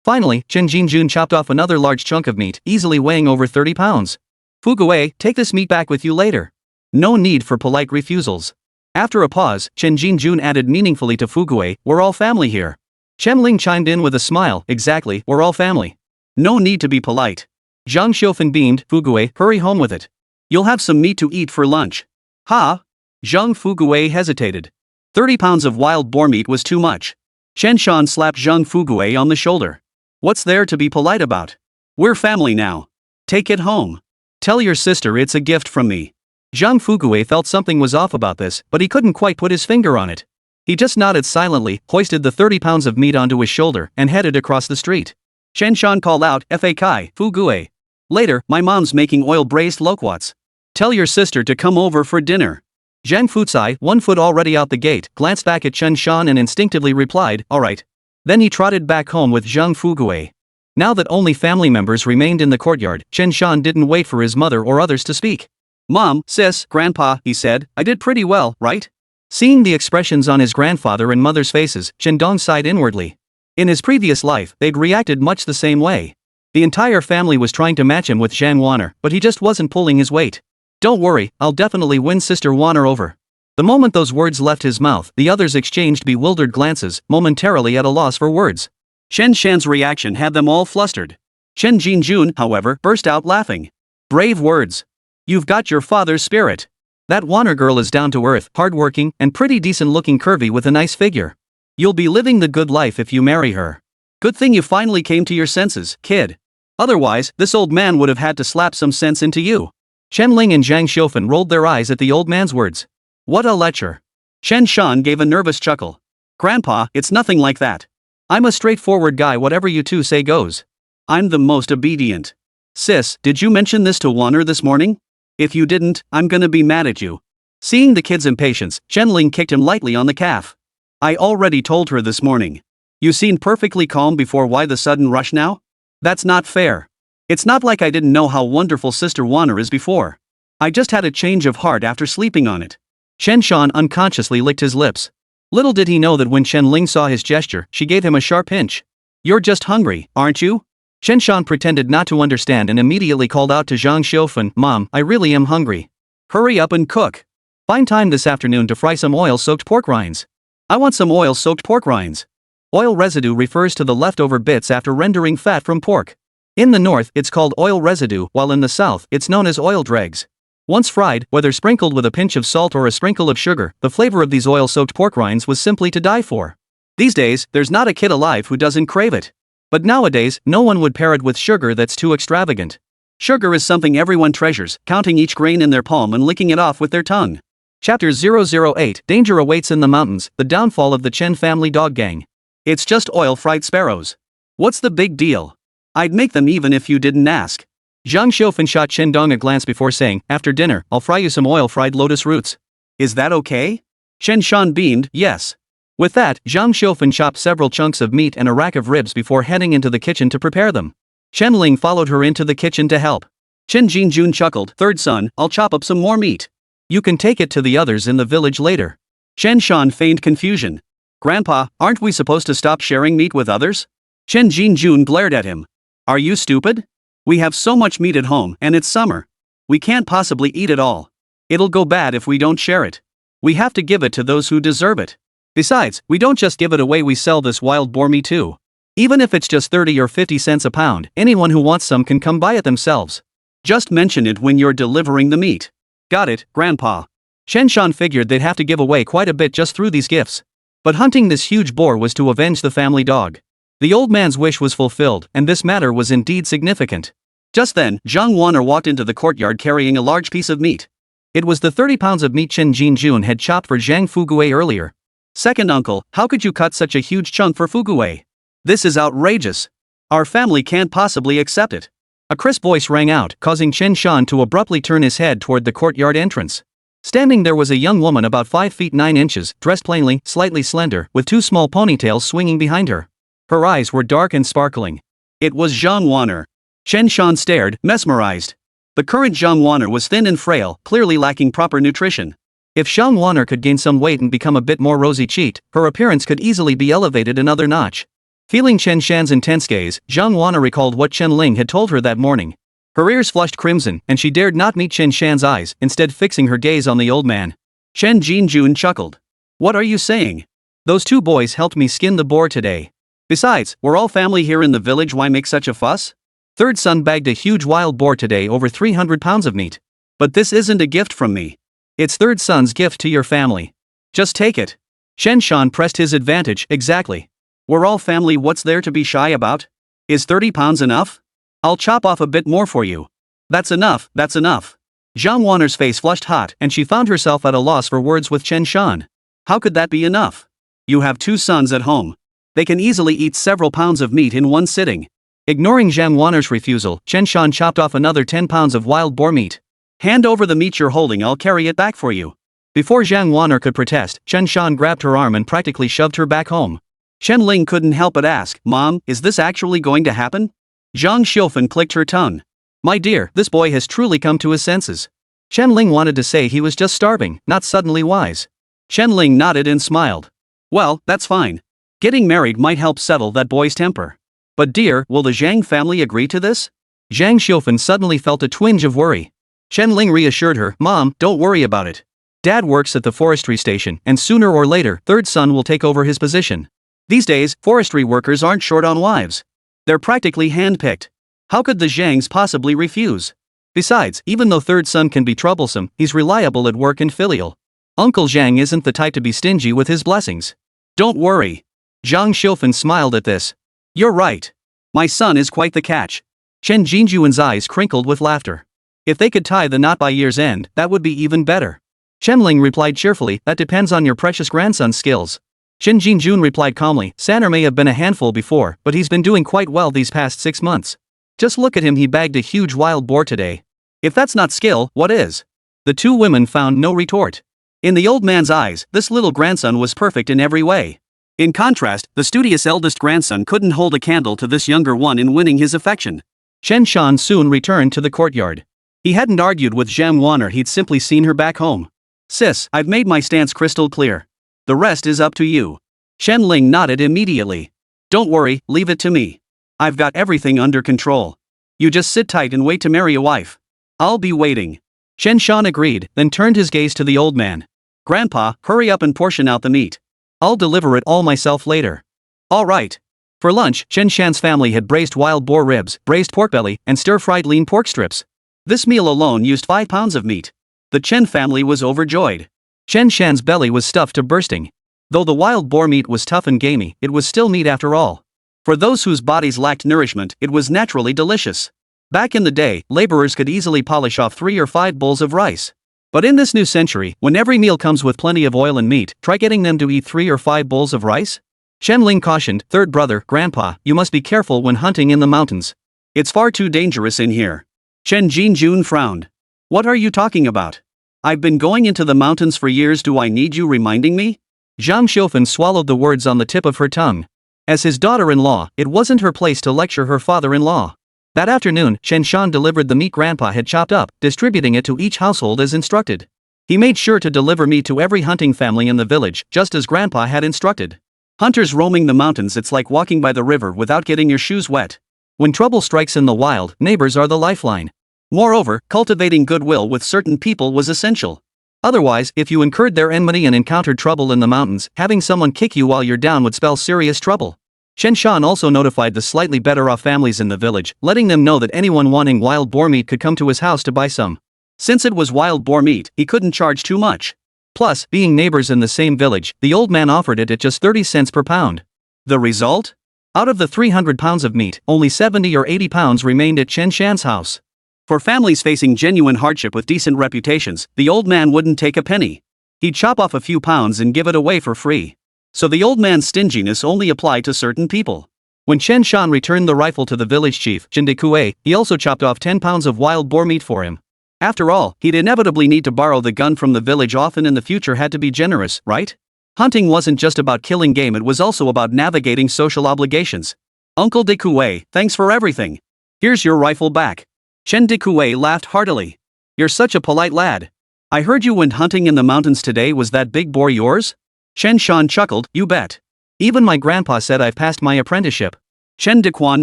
Finally, Chen Jinjun chopped off another large chunk of meat, easily weighing over 30 pounds. Fugue, take this meat back with you later. No need for polite refusals. After a pause, Chen Jinjun added meaningfully to Fugue, "We're all family here." Chen Ling chimed in with a smile, "Exactly, we're all family. No need to be polite." Zhang Xiufan beamed, "Fugue, hurry home with it. You'll have some meat to eat for lunch." "Ha?" Zhang Fugue hesitated. 30 pounds of wild boar meat was too much. Chen Shan slapped Zhang Fugue on the shoulder. "What's there to be polite about? We're family now. Take it home. Tell your sister it's a gift from me." Zhang Fugue felt something was off about this, but he couldn't quite put his finger on it. He just nodded silently, hoisted the 30 pounds of meat onto his shoulder, and headed across the street. Chen Shan called out, "Fa Kai, Fugue. Later, my mom's making oil-braised loquats. Tell your sister to come over for dinner." Zhang Futsai, 1 foot already out the gate, glanced back at Chen Shan and instinctively replied, "All right." Then he trotted back home with Zhang Fugue. Now that only family members remained in the courtyard, Chen Shan didn't wait for his mother or others to speak. "Mom, sis, grandpa," he said, "I did pretty well, right?" Seeing the expressions on his grandfather and mother's faces, Chen Dong sighed inwardly. In his previous life, they'd reacted much the same way. The entire family was trying to match him with Zhang Wan'er, but he just wasn't pulling his weight. "Don't worry, I'll definitely win Sister Wan'er over." The moment those words left his mouth, the others exchanged bewildered glances, momentarily at a loss for words. Chen Shan's reaction had them all flustered. Chen Jinjun, however, burst out laughing. "Brave words. You've got your father's spirit. That Wan'er girl is down to earth, hardworking, and pretty decent looking, curvy with a nice figure. You'll be living the good life if you marry her. Good thing you finally came to your senses, kid. Otherwise, this old man would have had to slap some sense into you." Chen Ling and Zhang Xiufan rolled their eyes at the old man's words. What a lecture. Chen Shan gave a nervous chuckle. "Grandpa, it's nothing like that. I'm a straightforward guy, whatever you two say goes. I'm the most obedient." Sis, did you mention this to Wan'er this morning? If you didn't, I'm gonna be mad at you. Seeing the kid's impatience, Chen Ling kicked him lightly on the calf. I already told her this morning. You seemed perfectly calm before, why the sudden rush now? That's not fair. It's not like I didn't know how wonderful Sister Wan'er is before. I just had a change of heart after sleeping on it. Chen Shan unconsciously licked his lips. Little did he know that when Chen Ling saw his gesture, she gave him a sharp pinch. You're just hungry, aren't you? Chen Shan pretended not to understand and immediately called out to Zhang Xiaofan, Mom, I really am hungry. Hurry up and cook. Find time this afternoon to fry some oil-soaked pork rinds. I want some oil-soaked pork rinds. Oil residue refers to the leftover bits after rendering fat from pork. In the north, it's called oil residue, while in the south, it's known as oil dregs. Once fried, whether sprinkled with a pinch of salt or a sprinkle of sugar, the flavor of these oil-soaked pork rinds was simply to die for. These days, there's not a kid alive who doesn't crave it. But nowadays, no one would pair it with sugar that's too extravagant. Sugar is something everyone treasures, counting each grain in their palm and licking it off with their tongue. Chapter 008, Danger Awaits in the Mountains, The Downfall of the Chen Family Dog Gang. It's just oil-fried sparrows. What's the big deal? I'd make them even if you didn't ask. Zhang Xiaofan shot Chen Dong a glance before saying, after dinner, I'll fry you some oil-fried lotus roots. Is that okay? Chen Shan beamed, yes. With that, Zhang Xiaofan chopped several chunks of meat and a rack of ribs before heading into the kitchen to prepare them. Chen Ling followed her into the kitchen to help. Chen Jinjun chuckled, third son, I'll chop up some more meat. You can take it to the others in the village later. Chen Shan feigned confusion. Grandpa, aren't we supposed to stop sharing meat with others? Chen Jinjun glared at him. Are you stupid? We have so much meat at home and it's summer. We can't possibly eat it all. It'll go bad if we don't share it. We have to give it to those who deserve it. Besides, we don't just give it away, we sell this wild boar meat too. Even if it's just 30 or 50 cents a pound, anyone who wants some can come buy it themselves. Just mention it when you're delivering the meat. Got it, Grandpa. Chen Shan figured they'd have to give away quite a bit just through these gifts. But hunting this huge boar was to avenge the family dog. The old man's wish was fulfilled, and this matter was indeed significant. Just then, Zhang Wan'er walked into the courtyard carrying a large piece of meat. It was the 30 pounds of meat Chen Jinjun had chopped for Zhang Fugui earlier. Second uncle, how could you cut such a huge chunk for Fugui? This is outrageous. Our family can't possibly accept it. A crisp voice rang out, causing Chen Shan to abruptly turn his head toward the courtyard entrance. Standing there was a young woman about 5 feet 9 inches, dressed plainly, slightly slender, with 2 small ponytails swinging behind her. Her eyes were dark and sparkling. It was Zhang Wan'er. Chen Shan stared, mesmerized. The current Zhang Wan'er was thin and frail, clearly lacking proper nutrition. If Zhang Wan'er could gain some weight and become a bit more rosy-cheeked, her appearance could easily be elevated another notch. Feeling Chen Shan's intense gaze, Zhang Wan'er recalled what Chen Ling had told her that morning. Her ears flushed crimson, and she dared not meet Chen Shan's eyes, instead fixing her gaze on the old man. Chen Jinjun chuckled. What are you saying? Those 2 boys helped me skin the boar today. Besides, we're all family here in the village, why make such a fuss? Third son bagged a huge wild boar today, over 300 pounds of meat. But this isn't a gift from me. It's third son's gift to your family. Just take it. Chen Shan pressed his advantage, exactly. We're all family, what's there to be shy about? Is 30 pounds enough? I'll chop off a bit more for you. That's enough, that's enough. Zhang Wan'er's face flushed hot, and she found herself at a loss for words with Chen Shan. How could that be enough? You have 2 sons at home. They can easily eat several pounds of meat in one sitting. Ignoring Zhang Wan'er's refusal, Chen Shan chopped off another 10 pounds of wild boar meat. Hand over the meat you're holding, I'll carry it back for you. Before Zhang Wan'er could protest, Chen Shan grabbed her arm and practically shoved her back home. Chen Ling couldn't help but ask, Mom, is this actually going to happen? Zhang Xiaofan clicked her tongue. My dear, this boy has truly come to his senses. Chen Ling wanted to say he was just starving, not suddenly wise. Chen Ling nodded and smiled. Well, that's fine. Getting married might help settle that boy's temper. But dear, will the Zhang family agree to this? Zhang Xiaofan suddenly felt a twinge of worry. Chen Ling reassured her, Mom, don't worry about it. Dad works at the forestry station, and sooner or later, third son will take over his position. These days, forestry workers aren't short on wives. They're practically hand-picked. How could the Zhangs possibly refuse? Besides, even though third son can be troublesome, he's reliable at work and filial. Uncle Zhang isn't the type to be stingy with his blessings. Don't worry. Zhang Xiaofan smiled at this. You're right. My son is quite the catch. Chen Jinjuan's eyes crinkled with laughter. If they could tie the knot by year's end, that would be even better. Chen Ling replied cheerfully, that depends on your precious grandson's skills. Chen Jinjun replied calmly, Sanner may have been a handful before, but he's been doing quite well these past 6 months. Just look at him, he bagged a huge wild boar today. If that's not skill, what is? The two women found no retort. In the old man's eyes, this little grandson was perfect in every way. In contrast, the studious eldest grandson couldn't hold a candle to this younger one in winning his affection. Chen Shan soon returned to the courtyard. He hadn't argued with Zhang Wan'er, he'd simply seen her back home. Sis, I've made my stance crystal clear. The rest is up to you. Shen Ling nodded immediately. Don't worry, leave it to me. I've got everything under control. You just sit tight and wait to marry a wife. I'll be waiting. Chen Shan agreed, then turned his gaze to the old man. Grandpa, hurry up and portion out the meat. I'll deliver it all myself later. All right. For lunch, Chen Shan's family had braised wild boar ribs, braised pork belly, and stir-fried lean pork strips. This meal alone used 5 pounds of meat. The Chen family was overjoyed. Chen Shan's belly was stuffed to bursting. Though the wild boar meat was tough and gamey, it was still meat after all. For those whose bodies lacked nourishment, it was naturally delicious. Back in the day, laborers could easily polish off 3 or 5 bowls of rice. But in this new century, when every meal comes with plenty of oil and meat, try getting them to eat 3 or 5 bowls of rice? Shen Ling cautioned, third brother, Grandpa, you must be careful when hunting in the mountains. It's far too dangerous in here. Chen Jinjun frowned. What are you talking about? I've been going into the mountains for years, do I need you reminding me? Zhang Xiufan swallowed the words on the tip of her tongue. As his daughter-in-law, it wasn't her place to lecture her father-in-law. That afternoon, Chen Shan delivered the meat Grandpa had chopped up, distributing it to each household as instructed. He made sure to deliver meat to every hunting family in the village, just as Grandpa had instructed. Hunters roaming the mountains, it's like walking by the river without getting your shoes wet. When trouble strikes in the wild, neighbors are the lifeline. Moreover, cultivating goodwill with certain people was essential. Otherwise, if you incurred their enmity and encountered trouble in the mountains, having someone kick you while you're down would spell serious trouble. Chen Shan also notified the slightly better off families in the village, letting them know that anyone wanting wild boar meat could come to his house to buy some. Since it was wild boar meat, he couldn't charge too much. Plus, being neighbors in the same village, the old man offered it at just 30 cents per pound. The result? Out of the 300 pounds of meat, only 70 or 80 pounds remained at Chen Shan's house. For families facing genuine hardship with decent reputations, the old man wouldn't take a penny. He'd chop off a few pounds and give it away for free. So the old man's stinginess only applied to certain people. When Chen Shan returned the rifle to the village chief, Chen Dekue, he also chopped off 10 pounds of wild boar meat for him. After all, he'd inevitably need to borrow the gun from the village often in the future, had to be generous, right? Hunting wasn't just about killing game, it was also about navigating social obligations. Uncle Dekue, thanks for everything. Here's your rifle back. Chen Dekue laughed heartily. You're such a polite lad. I heard you went hunting in the mountains today, was that big boar yours? Chen Shan chuckled, you bet. Even my grandpa said I've passed my apprenticeship. Chen Dequan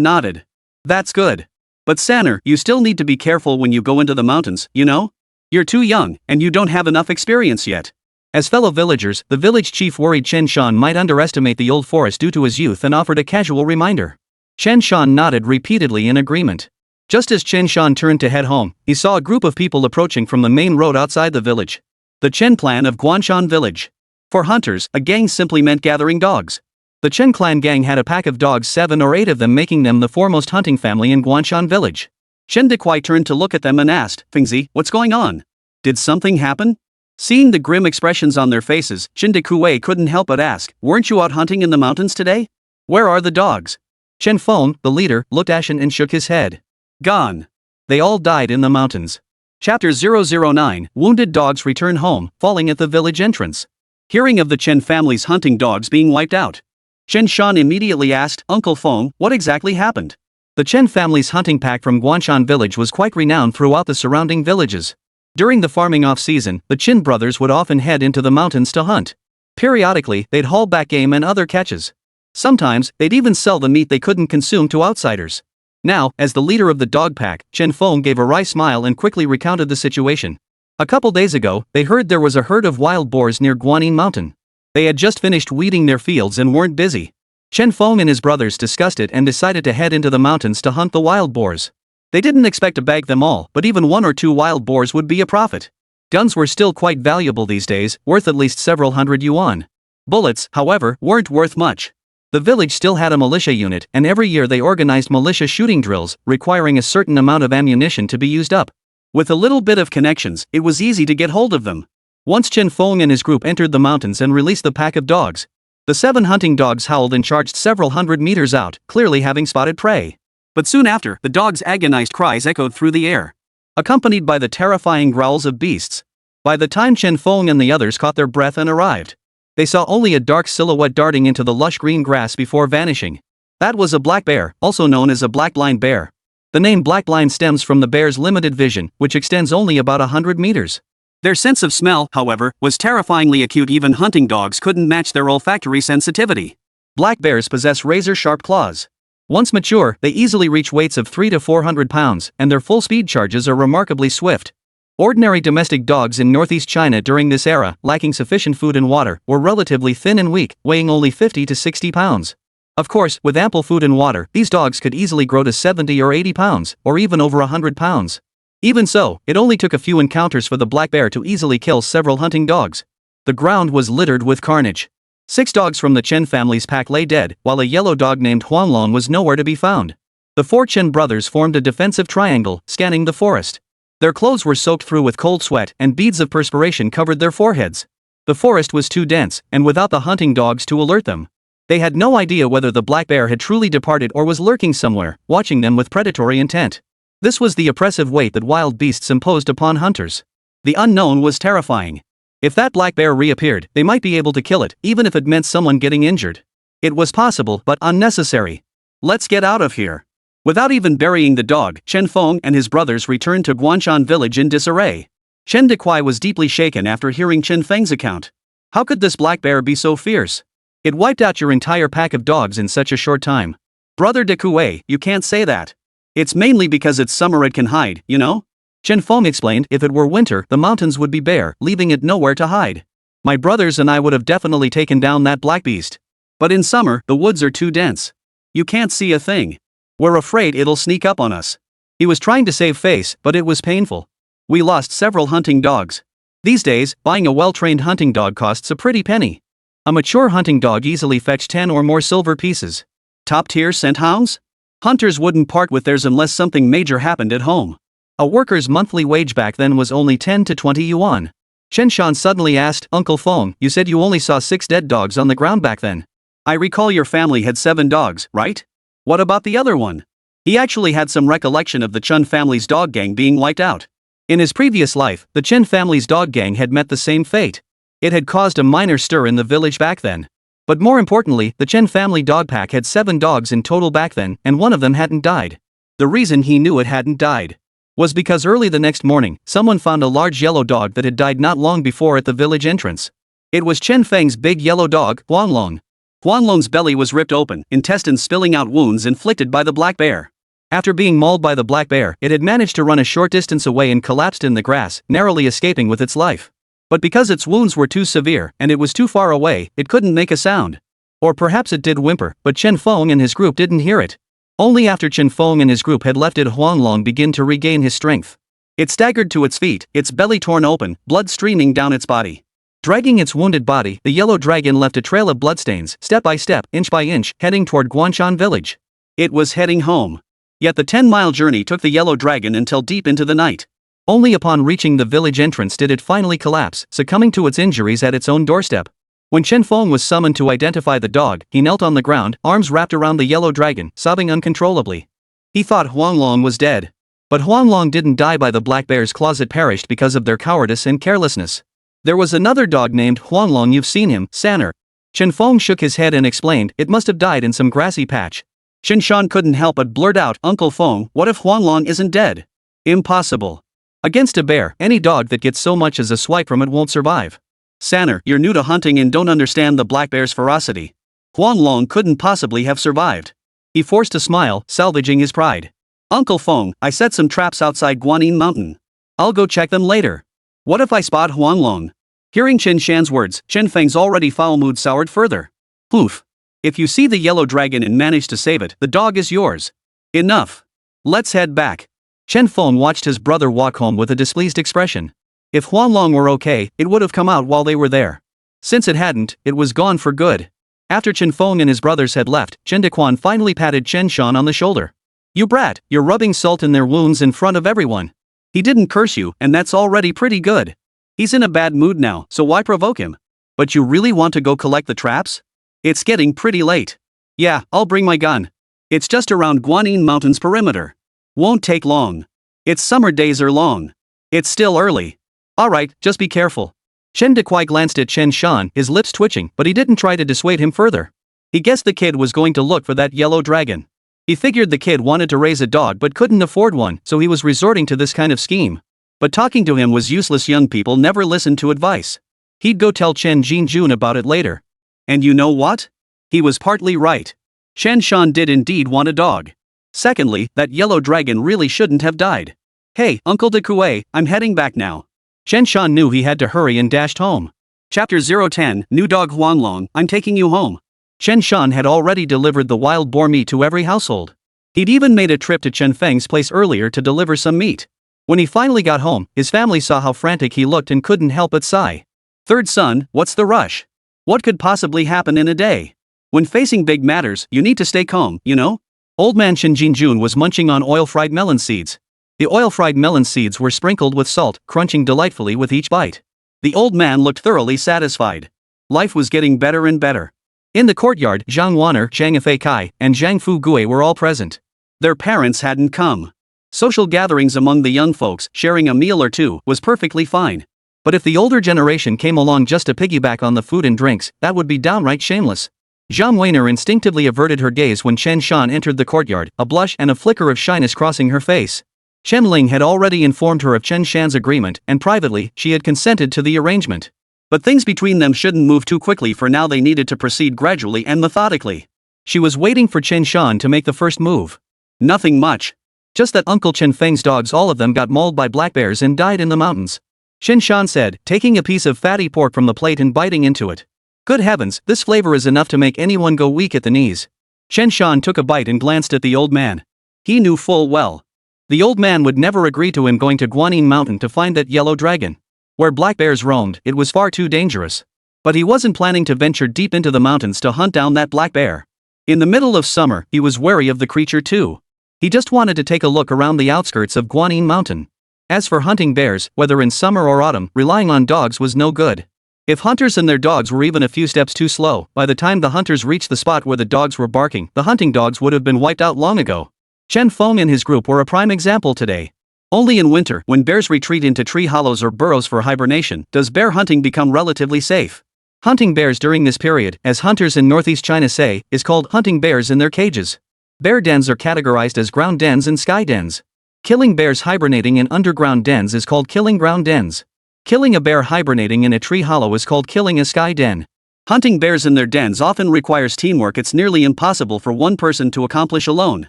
nodded. That's good. But Sanner, you still need to be careful when you go into the mountains, you know? You're too young, and you don't have enough experience yet. As fellow villagers, the village chief worried Chen Shan might underestimate the old forest due to his youth and offered a casual reminder. Chen Shan nodded repeatedly in agreement. Just as Chen Shan turned to head home, he saw a group of people approaching from the main road outside the village. The Chen clan of Guanshan village. For hunters, a gang simply meant gathering dogs. The Chen clan gang had a pack of dogs, 7 or 8 of them, making them the foremost hunting family in Guanshan village. Chen Dequai turned to look at them and asked, Fingzi, what's going on? Did something happen? Seeing the grim expressions on their faces, Chen Dekue couldn't help but ask, weren't you out hunting in the mountains today? Where are the dogs? Chen Feng, the leader, looked ashen and shook his head. Gone. They all died in the mountains. Chapter 009, Wounded Dogs Return Home, Falling at the Village Entrance. Hearing of the Chen family's hunting dogs being wiped out, Chen Shan immediately asked, Uncle Feng, what exactly happened? The Chen family's hunting pack from Guanshan village was quite renowned throughout the surrounding villages. During the farming off-season, the Chen brothers would often head into the mountains to hunt. Periodically, they'd haul back game and other catches. Sometimes, they'd even sell the meat they couldn't consume to outsiders. Now, as the leader of the dog pack, Chen Feng gave a wry smile and quickly recounted the situation. A couple days ago, they heard there was a herd of wild boars near Guanin Mountain. They had just finished weeding their fields and weren't busy. Chen Feng and his brothers discussed it and decided to head into the mountains to hunt the wild boars. They didn't expect to bag them all, but even 1 or 2 wild boars would be a profit. Guns were still quite valuable these days, worth at least several hundred yuan. Bullets, however, weren't worth much. The village still had a militia unit, and every year they organized militia shooting drills, requiring a certain amount of ammunition to be used up. With a little bit of connections, it was easy to get hold of them. Once Chen Feng and his group entered the mountains and released the pack of dogs, the 7 hunting dogs howled and charged several hundred meters out, clearly having spotted prey. But soon after, the dog's agonized cries echoed through the air, accompanied by the terrifying growls of beasts. By the time Chen Feng and the others caught their breath and arrived, they saw only a dark silhouette darting into the lush green grass before vanishing. That was a black bear, also known as a black-blind bear. The name black-blind stems from the bear's limited vision, which extends only about 100 meters. Their sense of smell, however, was terrifyingly acute. Even hunting dogs couldn't match their olfactory sensitivity. Black bears possess razor-sharp claws. Once mature, they easily reach weights of 300 to 400 pounds, and their full speed charges are remarkably swift. Ordinary domestic dogs in northeast China during this era, lacking sufficient food and water, were relatively thin and weak, weighing only 50 to 60 pounds. Of course, with ample food and water, these dogs could easily grow to 70 or 80 pounds, or even over 100 pounds. Even so, it only took a few encounters for the black bear to easily kill several hunting dogs. The ground was littered with carnage. 6 dogs from the Chen family's pack lay dead, while a yellow dog named Huanglong was nowhere to be found. The 4 Chen brothers formed a defensive triangle, scanning the forest. Their clothes were soaked through with cold sweat, and beads of perspiration covered their foreheads. The forest was too dense, and without the hunting dogs to alert them, they had no idea whether the black bear had truly departed or was lurking somewhere, watching them with predatory intent. This was the oppressive weight that wild beasts imposed upon hunters. The unknown was terrifying. If that black bear reappeared, they might be able to kill it, even if it meant someone getting injured. It was possible, but unnecessary. Let's get out of here. Without even burying the dog, Chen Feng and his brothers returned to Guanshan village in disarray. Chen Dequai was deeply shaken after hearing Chen Feng's account. How could this black bear be so fierce? It wiped out your entire pack of dogs in such a short time. Brother Dequai, you can't say that. It's mainly because it's summer it can hide, you know? Chen Feng explained. If it were winter, the mountains would be bare, leaving it nowhere to hide. My brothers and I would have definitely taken down that black beast. But in summer, the woods are too dense. You can't see a thing. We're afraid it'll sneak up on us. He was trying to save face, but it was painful. We lost several hunting dogs. These days, buying a well-trained hunting dog costs a pretty penny. A mature hunting dog easily fetched 10 or more silver pieces. Top-tier scent hounds? Hunters wouldn't part with theirs unless something major happened at home. A worker's monthly wage back then was only 10 to 20 yuan. Chen Shan suddenly asked, Uncle Feng, you said you only saw 6 dead dogs on the ground back then. I recall your family had 7 dogs, right? What about the other one? He actually had some recollection of the Chen family's dog gang being wiped out. In his previous life, the Chen family's dog gang had met the same fate. It had caused a minor stir in the village back then. But more importantly, the Chen family dog pack had 7 dogs in total back then, and one of them hadn't died. The reason he knew it hadn't died was because early the next morning, someone found a large yellow dog that had died not long before at the village entrance. It was Chen Feng's big yellow dog, Huanglong. Huanglong's belly was ripped open, intestines spilling out, wounds inflicted by the black bear. After being mauled by the black bear, it had managed to run a short distance away and collapsed in the grass, narrowly escaping with its life. But because its wounds were too severe, and it was too far away, it couldn't make a sound. Or perhaps it did whimper, but Chen Feng and his group didn't hear it. Only after Chen Feng and his group had left did Huanglong begin to regain his strength. It staggered to its feet, its belly torn open, blood streaming down its body. Dragging its wounded body, the yellow dragon left a trail of bloodstains, step by step, inch by inch, heading toward Guanshan village. It was heading home. Yet the 10-mile journey took the yellow dragon until deep into the night. Only upon reaching the village entrance did it finally collapse, succumbing to its injuries at its own doorstep. When Chen Feng was summoned to identify the dog, he knelt on the ground, arms wrapped around the yellow dragon, sobbing uncontrollably. He thought Huanglong was dead. But Huanglong didn't die by the black bear's claws, it perished because of their cowardice and carelessness. There was another dog named Huanglong, you've seen him, Sanner. Chen Feng shook his head and explained, it must have died in some grassy patch. Chen Shan couldn't help but blurt out, Uncle Feng, what if Huanglong isn't dead? Impossible. Against a bear, any dog that gets so much as a swipe from it won't survive. Sanner, you're new to hunting and don't understand the black bear's ferocity. Huanglong couldn't possibly have survived. He forced a smile, salvaging his pride. Uncle Feng, I set some traps outside Guanyin Mountain. I'll go check them later. What if I spot Huanglong? Hearing Chen Shan's words, Chen Feng's already foul mood soured further. Oof. If you see the yellow dragon and manage to save it, the dog is yours. Enough. Let's head back. Chen Feng watched his brother walk home with a displeased expression. If Huanglong were okay, it would have come out while they were there. Since it hadn't, it was gone for good. After Chen Feng and his brothers had left, Chen Dequan finally patted Chen Shan on the shoulder. You brat, you're rubbing salt in their wounds in front of everyone. He didn't curse you, and that's already pretty good. He's in a bad mood now, so why provoke him? But you really want to go collect the traps? It's getting pretty late. Yeah, I'll bring my gun. It's just around Guanyin Mountain's perimeter. Won't take long. Its summer days are long. It's still early. Alright, just be careful. Chen Dequai glanced at Chen Shan, his lips twitching, but he didn't try to dissuade him further. He guessed the kid was going to look for that yellow dragon. He figured the kid wanted to raise a dog but couldn't afford one, so he was resorting to this kind of scheme. But talking to him was useless. Young people never listened to advice. He'd go tell Chen Jinjun about it later. And you know what? He was partly right. Chen Shan did indeed want a dog. Secondly, that yellow dragon really shouldn't have died. Hey, Uncle Dequai, I'm heading back now. Chen Shan knew he had to hurry and dashed home. Chapter 010, New Dog Huanglong, I'm taking you home. Chen Shan had already delivered the wild boar meat to every household. He'd even made a trip to Chen Feng's place earlier to deliver some meat. When he finally got home, his family saw how frantic he looked and couldn't help but sigh. Third son, what's the rush? What could possibly happen in a day? When facing big matters, you need to stay calm, you know? Old man Chen Jinjun was munching on oil-fried melon seeds. The oil-fried melon seeds were sprinkled with salt, crunching delightfully with each bite. The old man looked thoroughly satisfied. Life was getting better and better. In the courtyard, Zhang Wan'er, Zhang Feikai, and Zhang Fugui were all present. Their parents hadn't come. Social gatherings among the young folks, sharing a meal or two, was perfectly fine. But if the older generation came along just to piggyback on the food and drinks, that would be downright shameless. Zhang Wan'er instinctively averted her gaze when Chen Shan entered the courtyard, a blush and a flicker of shyness crossing her face. Chen Ling had already informed her of Chen Shan's agreement, and privately, she had consented to the arrangement. But things between them shouldn't move too quickly. For now they needed to proceed gradually and methodically. She was waiting for Chen Shan to make the first move. Nothing much. Just that Uncle Chen Feng's dogs, all of them, got mauled by black bears and died in the mountains. Chen Shan said, taking a piece of fatty pork from the plate and biting into it. Good heavens, this flavor is enough to make anyone go weak at the knees. Chen Shan took a bite and glanced at the old man. He knew full well. The old man would never agree to him going to Guanyin Mountain to find that yellow dragon. Where black bears roamed, it was far too dangerous. But he wasn't planning to venture deep into the mountains to hunt down that black bear. In the middle of summer, he was wary of the creature too. He just wanted to take a look around the outskirts of Guanyin Mountain. As for hunting bears, whether in summer or autumn, relying on dogs was no good. If hunters and their dogs were even a few steps too slow, by the time the hunters reached the spot where the dogs were barking, the hunting dogs would have been wiped out long ago. Chen Feng and his group were a prime example today. Only in winter, when bears retreat into tree hollows or burrows for hibernation, does bear hunting become relatively safe. Hunting bears during this period, as hunters in northeast China say, is called hunting bears in their cages. Bear dens are categorized as ground dens and sky dens. Killing bears hibernating in underground dens is called killing ground dens. Killing a bear hibernating in a tree hollow is called killing a sky den. Hunting bears in their dens often requires teamwork. It's nearly impossible for one person to accomplish alone.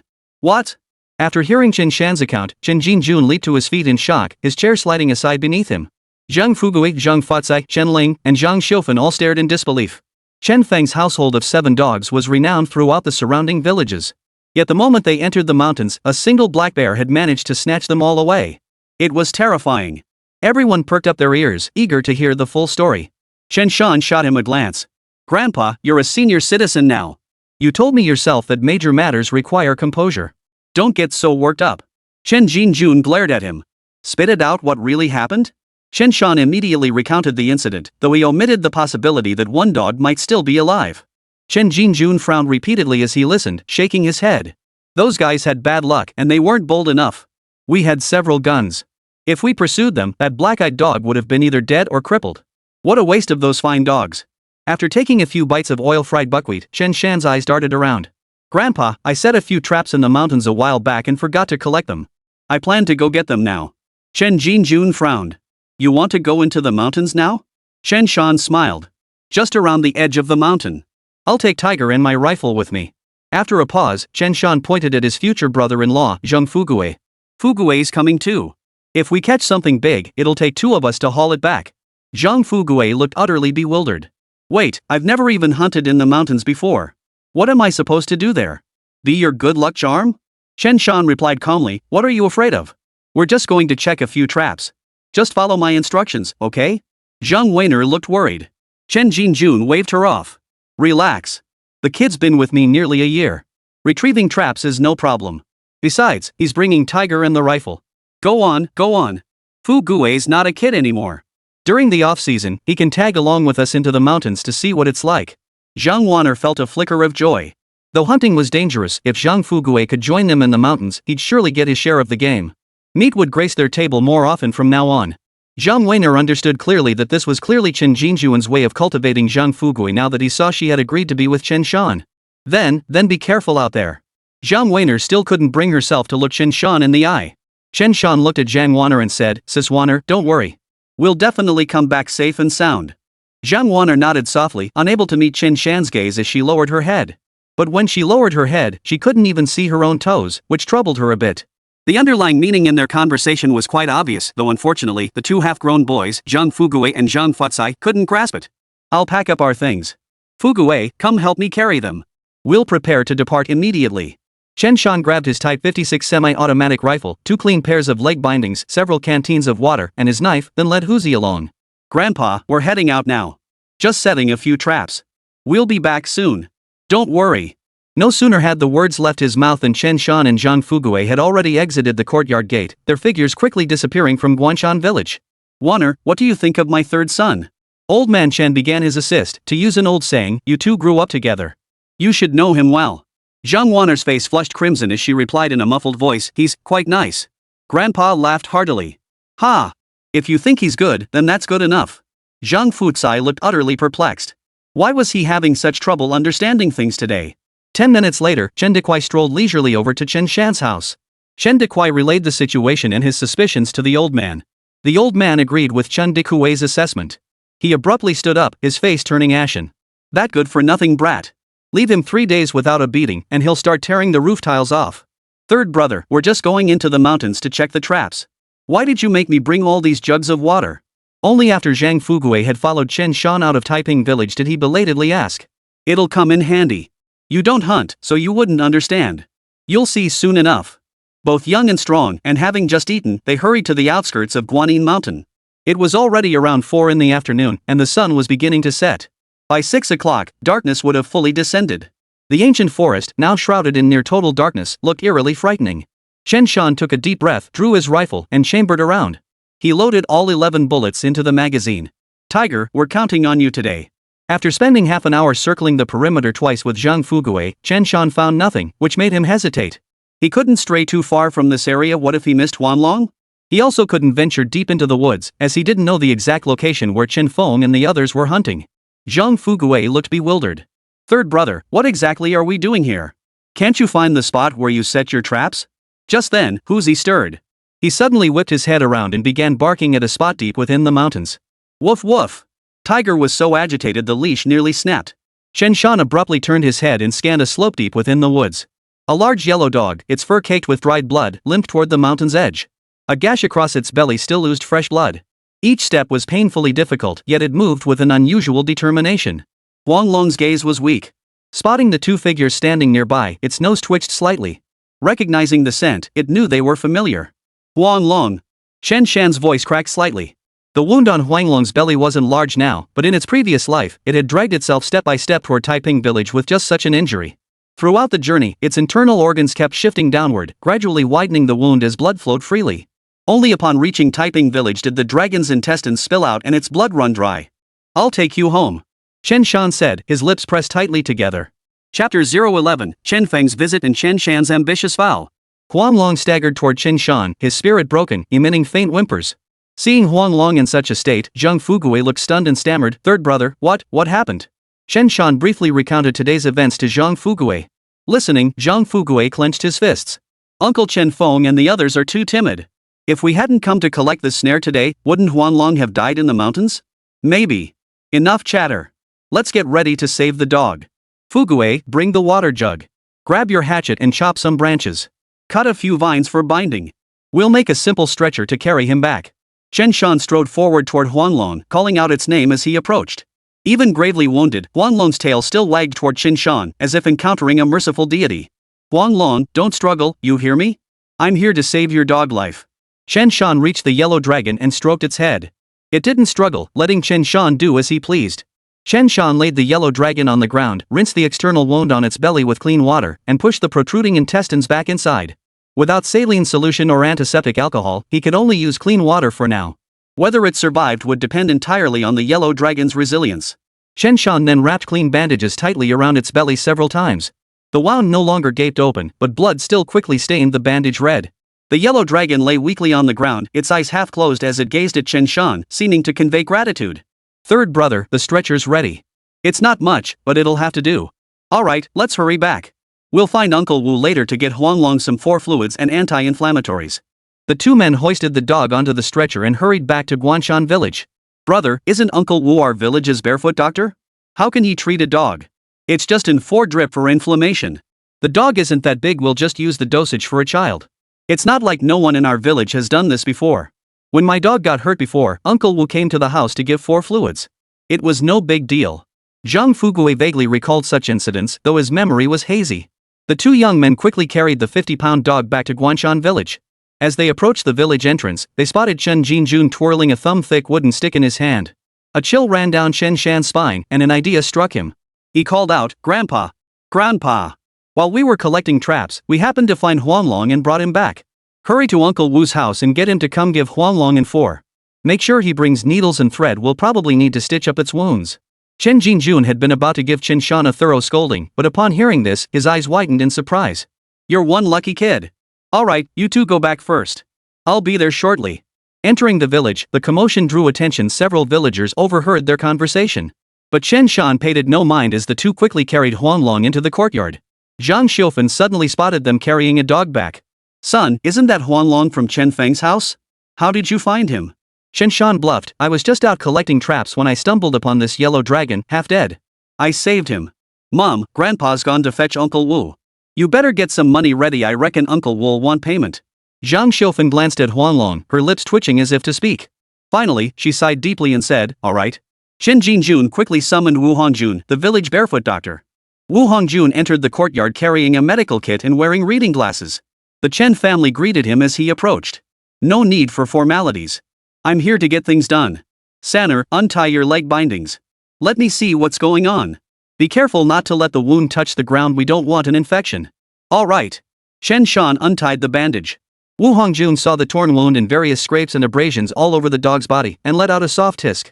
What? After hearing Chen Shan's account, Chen Jinjun leaped to his feet in shock, his chair sliding aside beneath him. Zhang Fugui, Zhang Fatsai, Chen Ling, and Zhang Xiufan all stared in disbelief. Chen Feng's household of 7 dogs was renowned throughout the surrounding villages. Yet the moment they entered the mountains, a single black bear had managed to snatch them all away. It was terrifying. Everyone perked up their ears, eager to hear the full story. Chen Shan shot him a glance. Grandpa, you're a senior citizen now. You told me yourself that major matters require composure. Don't get so worked up. Chen Jinjun glared at him. Spit it out. What really happened? Chen Shan immediately recounted the incident, though he omitted the possibility that one dog might still be alive. Chen Jinjun frowned repeatedly as he listened, shaking his head. Those guys had bad luck, and they weren't bold enough. We had several guns. If we pursued them, that black-eyed dog would have been either dead or crippled. What a waste of those fine dogs. After taking a few bites of oil-fried buckwheat, Chen Shan's eyes darted around. Grandpa, I set a few traps in the mountains a while back and forgot to collect them. I plan to go get them now. Chen Jinjun frowned. You want to go into the mountains now? Chen Shan smiled. Just around the edge of the mountain. I'll take Tiger and my rifle with me. After a pause, Chen Shan pointed at his future brother-in-law, Zhang Fugui. Fugui's coming too. If we catch something big, it'll take 2 of us to haul it back. Zhang Fugui looked utterly bewildered. Wait, I've never even hunted in the mountains before. What am I supposed to do there? Be your good luck charm? Chen Shan replied calmly, what are you afraid of? We're just going to check a few traps. Just follow my instructions, okay? Zhang Wan'er looked worried. Chen Jinjun waved her off. Relax. The kid's been with me nearly a year. Retrieving traps is no problem. Besides, he's bringing Tiger and the rifle. Go on, go on. Fu Gui's not a kid anymore. During the off-season, he can tag along with us into the mountains to see what it's like. Zhang Wan'er felt a flicker of joy. Though hunting was dangerous, if Zhang Fuguei could join them in the mountains, he'd surely get his share of the game. Meat would grace their table more often from now on. Zhang Wan'er understood clearly that this was clearly Chen Jinjuan's way of cultivating Zhang Fuguei now that he saw she had agreed to be with Chen Shan. Then be careful out there. Zhang Wan'er still couldn't bring herself to look Chen Shan in the eye. Chen Shan looked at Zhang Wan'er and said, "Sis Wan'er, don't worry. We'll definitely come back safe and sound." Zhang Wan'er nodded softly, unable to meet Chen Shan's gaze as she lowered her head. But when she lowered her head, she couldn't even see her own toes, which troubled her a bit. The underlying meaning in their conversation was quite obvious, though unfortunately, the two half-grown boys, Zhang Fuguei and Zhang Futsai, couldn't grasp it. "I'll pack up our things. Fuguei, come help me carry them. We'll prepare to depart immediately." Chen Shan grabbed his Type 56 semi-automatic rifle, 2 clean pairs of leg bindings, several canteens of water, and his knife, then led Huzi along. "Grandpa, we're heading out now. Just setting a few traps. We'll be back soon. Don't worry." No sooner had the words left his mouth than Chen Shan and Zhang Fuguei had already exited the courtyard gate, their figures quickly disappearing from Guanshan village. "Wan'er, what do you think of my third son?" Old man Chen began his assist. "To use an old saying, you two grew up together. You should know him well." Zhang Wan'er's face flushed crimson as she replied in a muffled voice, "He's quite nice." Grandpa laughed heartily. "Ha! If you think he's good, then that's good enough." Zhang Futsai looked utterly perplexed. Why was he having such trouble understanding things today? 10 minutes later, Chen Dequai strolled leisurely over to Chen Shan's house. Chen Dequai relayed the situation and his suspicions to the old man. The old man agreed with Chen Dequai's assessment. He abruptly stood up, his face turning ashen. "That good-for-nothing brat. Leave him 3 days without a beating and he'll start tearing the roof tiles off. Third brother, we're just going into the mountains to check the traps. Why did you make me bring all these jugs of water?" Only after Zhang Fuguei had followed Chen Shan out of Taiping village did he belatedly ask. "It'll come in handy. You don't hunt, so you wouldn't understand. You'll see soon enough." Both young and strong, and having just eaten, they hurried to the outskirts of Guanyin Mountain. It was already around 4 in the afternoon, and the sun was beginning to set. By 6 o'clock, darkness would have fully descended. The ancient forest, now shrouded in near total darkness, looked eerily frightening. Chen Shan took a deep breath, drew his rifle, and chambered around. He loaded all 11 bullets into the magazine. "Tiger, we're counting on you today." After spending half an hour circling the perimeter twice with Zhang Fuguei, Chen Shan found nothing, which made him hesitate. He couldn't stray too far from this area. What if he missed Huanglong? He also couldn't venture deep into the woods, as he didn't know the exact location where Chen Feng and the others were hunting. Zhang Fuguei looked bewildered. "Third brother, what exactly are we doing here? Can't you find the spot where you set your traps?" Just then, Huzi stirred. He suddenly whipped his head around and began barking at a spot deep within the mountains. "Woof woof!" Tiger was so agitated the leash nearly snapped. Chen Shan abruptly turned his head and scanned a slope deep within the woods. A large yellow dog, its fur caked with dried blood, limped toward the mountain's edge. A gash across its belly still oozed fresh blood. Each step was painfully difficult, yet it moved with an unusual determination. Huanglong's gaze was weak. Spotting the two figures standing nearby, its nose twitched slightly. Recognizing the scent, it knew they were familiar. "Huanglong." Chen Shan's voice cracked slightly. The wound on Huanglong's belly wasn't large now, but in its previous life, it had dragged itself step by step toward Taiping village with just such an injury. Throughout the journey, its internal organs kept shifting downward, gradually widening the wound as blood flowed freely. Only upon reaching Taiping village did the dragon's intestines spill out and its blood run dry. "I'll take you home," Chen Shan said, his lips pressed tightly together. Chapter 011, Chen Feng's Visit and Chen Shan's Ambitious Vow. Huanglong staggered toward Chen Shan, his spirit broken, emitting faint whimpers. Seeing Huanglong in such a state, Zhang Fuguei looked stunned and stammered, "Third brother, what happened?" Chen Shan briefly recounted today's events to Zhang Fuguei. Listening, Zhang Fuguei clenched his fists. "Uncle Chen Feng and the others are too timid. If we hadn't come to collect the snare today, wouldn't Huanglong have died in the mountains? Maybe. Enough chatter. Let's get ready to save the dog. Fuguei, bring the water jug. Grab your hatchet and chop some branches. Cut a few vines for binding. We'll make a simple stretcher to carry him back." Chen Shan strode forward toward Huanglong, calling out its name as he approached. Even gravely wounded, Huanglong's tail still wagged toward Chen Shan, as if encountering a merciful deity. "Huanglong, don't struggle, you hear me? I'm here to save your dog life." Chen Shan reached the yellow dragon and stroked its head. It didn't struggle, letting Chen Shan do as he pleased. Chen Shan laid the yellow dragon on the ground, rinsed the external wound on its belly with clean water, and pushed the protruding intestines back inside. Without saline solution or antiseptic alcohol, he could only use clean water for now. Whether it survived would depend entirely on the yellow dragon's resilience. Chen Shan then wrapped clean bandages tightly around its belly several times. The wound no longer gaped open, but blood still quickly stained the bandage red. The yellow dragon lay weakly on the ground, its eyes half closed as it gazed at Chen Shan, seeming to convey gratitude. Third brother, the stretcher's ready. It's not much, but it'll have to do. Alright, let's hurry back. We'll find Uncle Wu later to get Huanglong some 4 fluids and anti-inflammatories. The 2 men hoisted the dog onto the stretcher and hurried back to Guanshan village. Brother, isn't Uncle Wu our village's barefoot doctor? How can he treat a dog? It's just in 4 drip for inflammation. The dog isn't that big, we'll just use the dosage for a child. It's not like no one in our village has done this before. When my dog got hurt before, Uncle Wu came to the house to give 4 fluids. It was no big deal. Zhang Fuguo vaguely recalled such incidents, though his memory was hazy. The 2 young men quickly carried the 50-pound dog back to Guanshan village. As they approached the village entrance, they spotted Chen Jinjun twirling a thumb-thick wooden stick in his hand. A chill ran down Chen Shan's spine, and an idea struck him. He called out, "Grandpa! Grandpa! While we were collecting traps, we happened to find Huanglong and brought him back. Hurry to Uncle Wu's house and get him to come give Huanglong and 4. Make sure he brings needles and thread, we'll probably need to stitch up its wounds." Chen Jinjun had been about to give Chen Shan a thorough scolding, but upon hearing this, his eyes widened in surprise. "You're one lucky kid. Alright, you 2 go back first. I'll be there shortly." Entering the village, the commotion drew attention. Several villagers overheard their conversation. But Chen Shan paid no mind as the 2 quickly carried Huanglong into the courtyard. Zhang Xiufen suddenly spotted them carrying a dog back. "Son, isn't that Huanglong from Chen Feng's house? How did you find him?" Chen Shan bluffed, "I was just out collecting traps when I stumbled upon this yellow dragon, half dead. I saved him. Mom, Grandpa's gone to fetch Uncle Wu. You better get some money ready, I reckon Uncle Wu'll want payment." Zhang Xiufen glanced at Huanglong, her lips twitching as if to speak. Finally, she sighed deeply and said, "Alright." Chen Jinjun quickly summoned Wu Hongjun, the village barefoot doctor. Wu Hongjun entered the courtyard carrying a medical kit and wearing reading glasses. The Chen family greeted him as he approached. "No need for formalities. I'm here to get things done. Sanner, untie your leg bindings. Let me see what's going on. Be careful not to let the wound touch the ground, we don't want an infection." "Alright." Chen Shan untied the bandage. Wu Hongjun saw the torn wound and various scrapes and abrasions all over the dog's body and let out a soft hiss.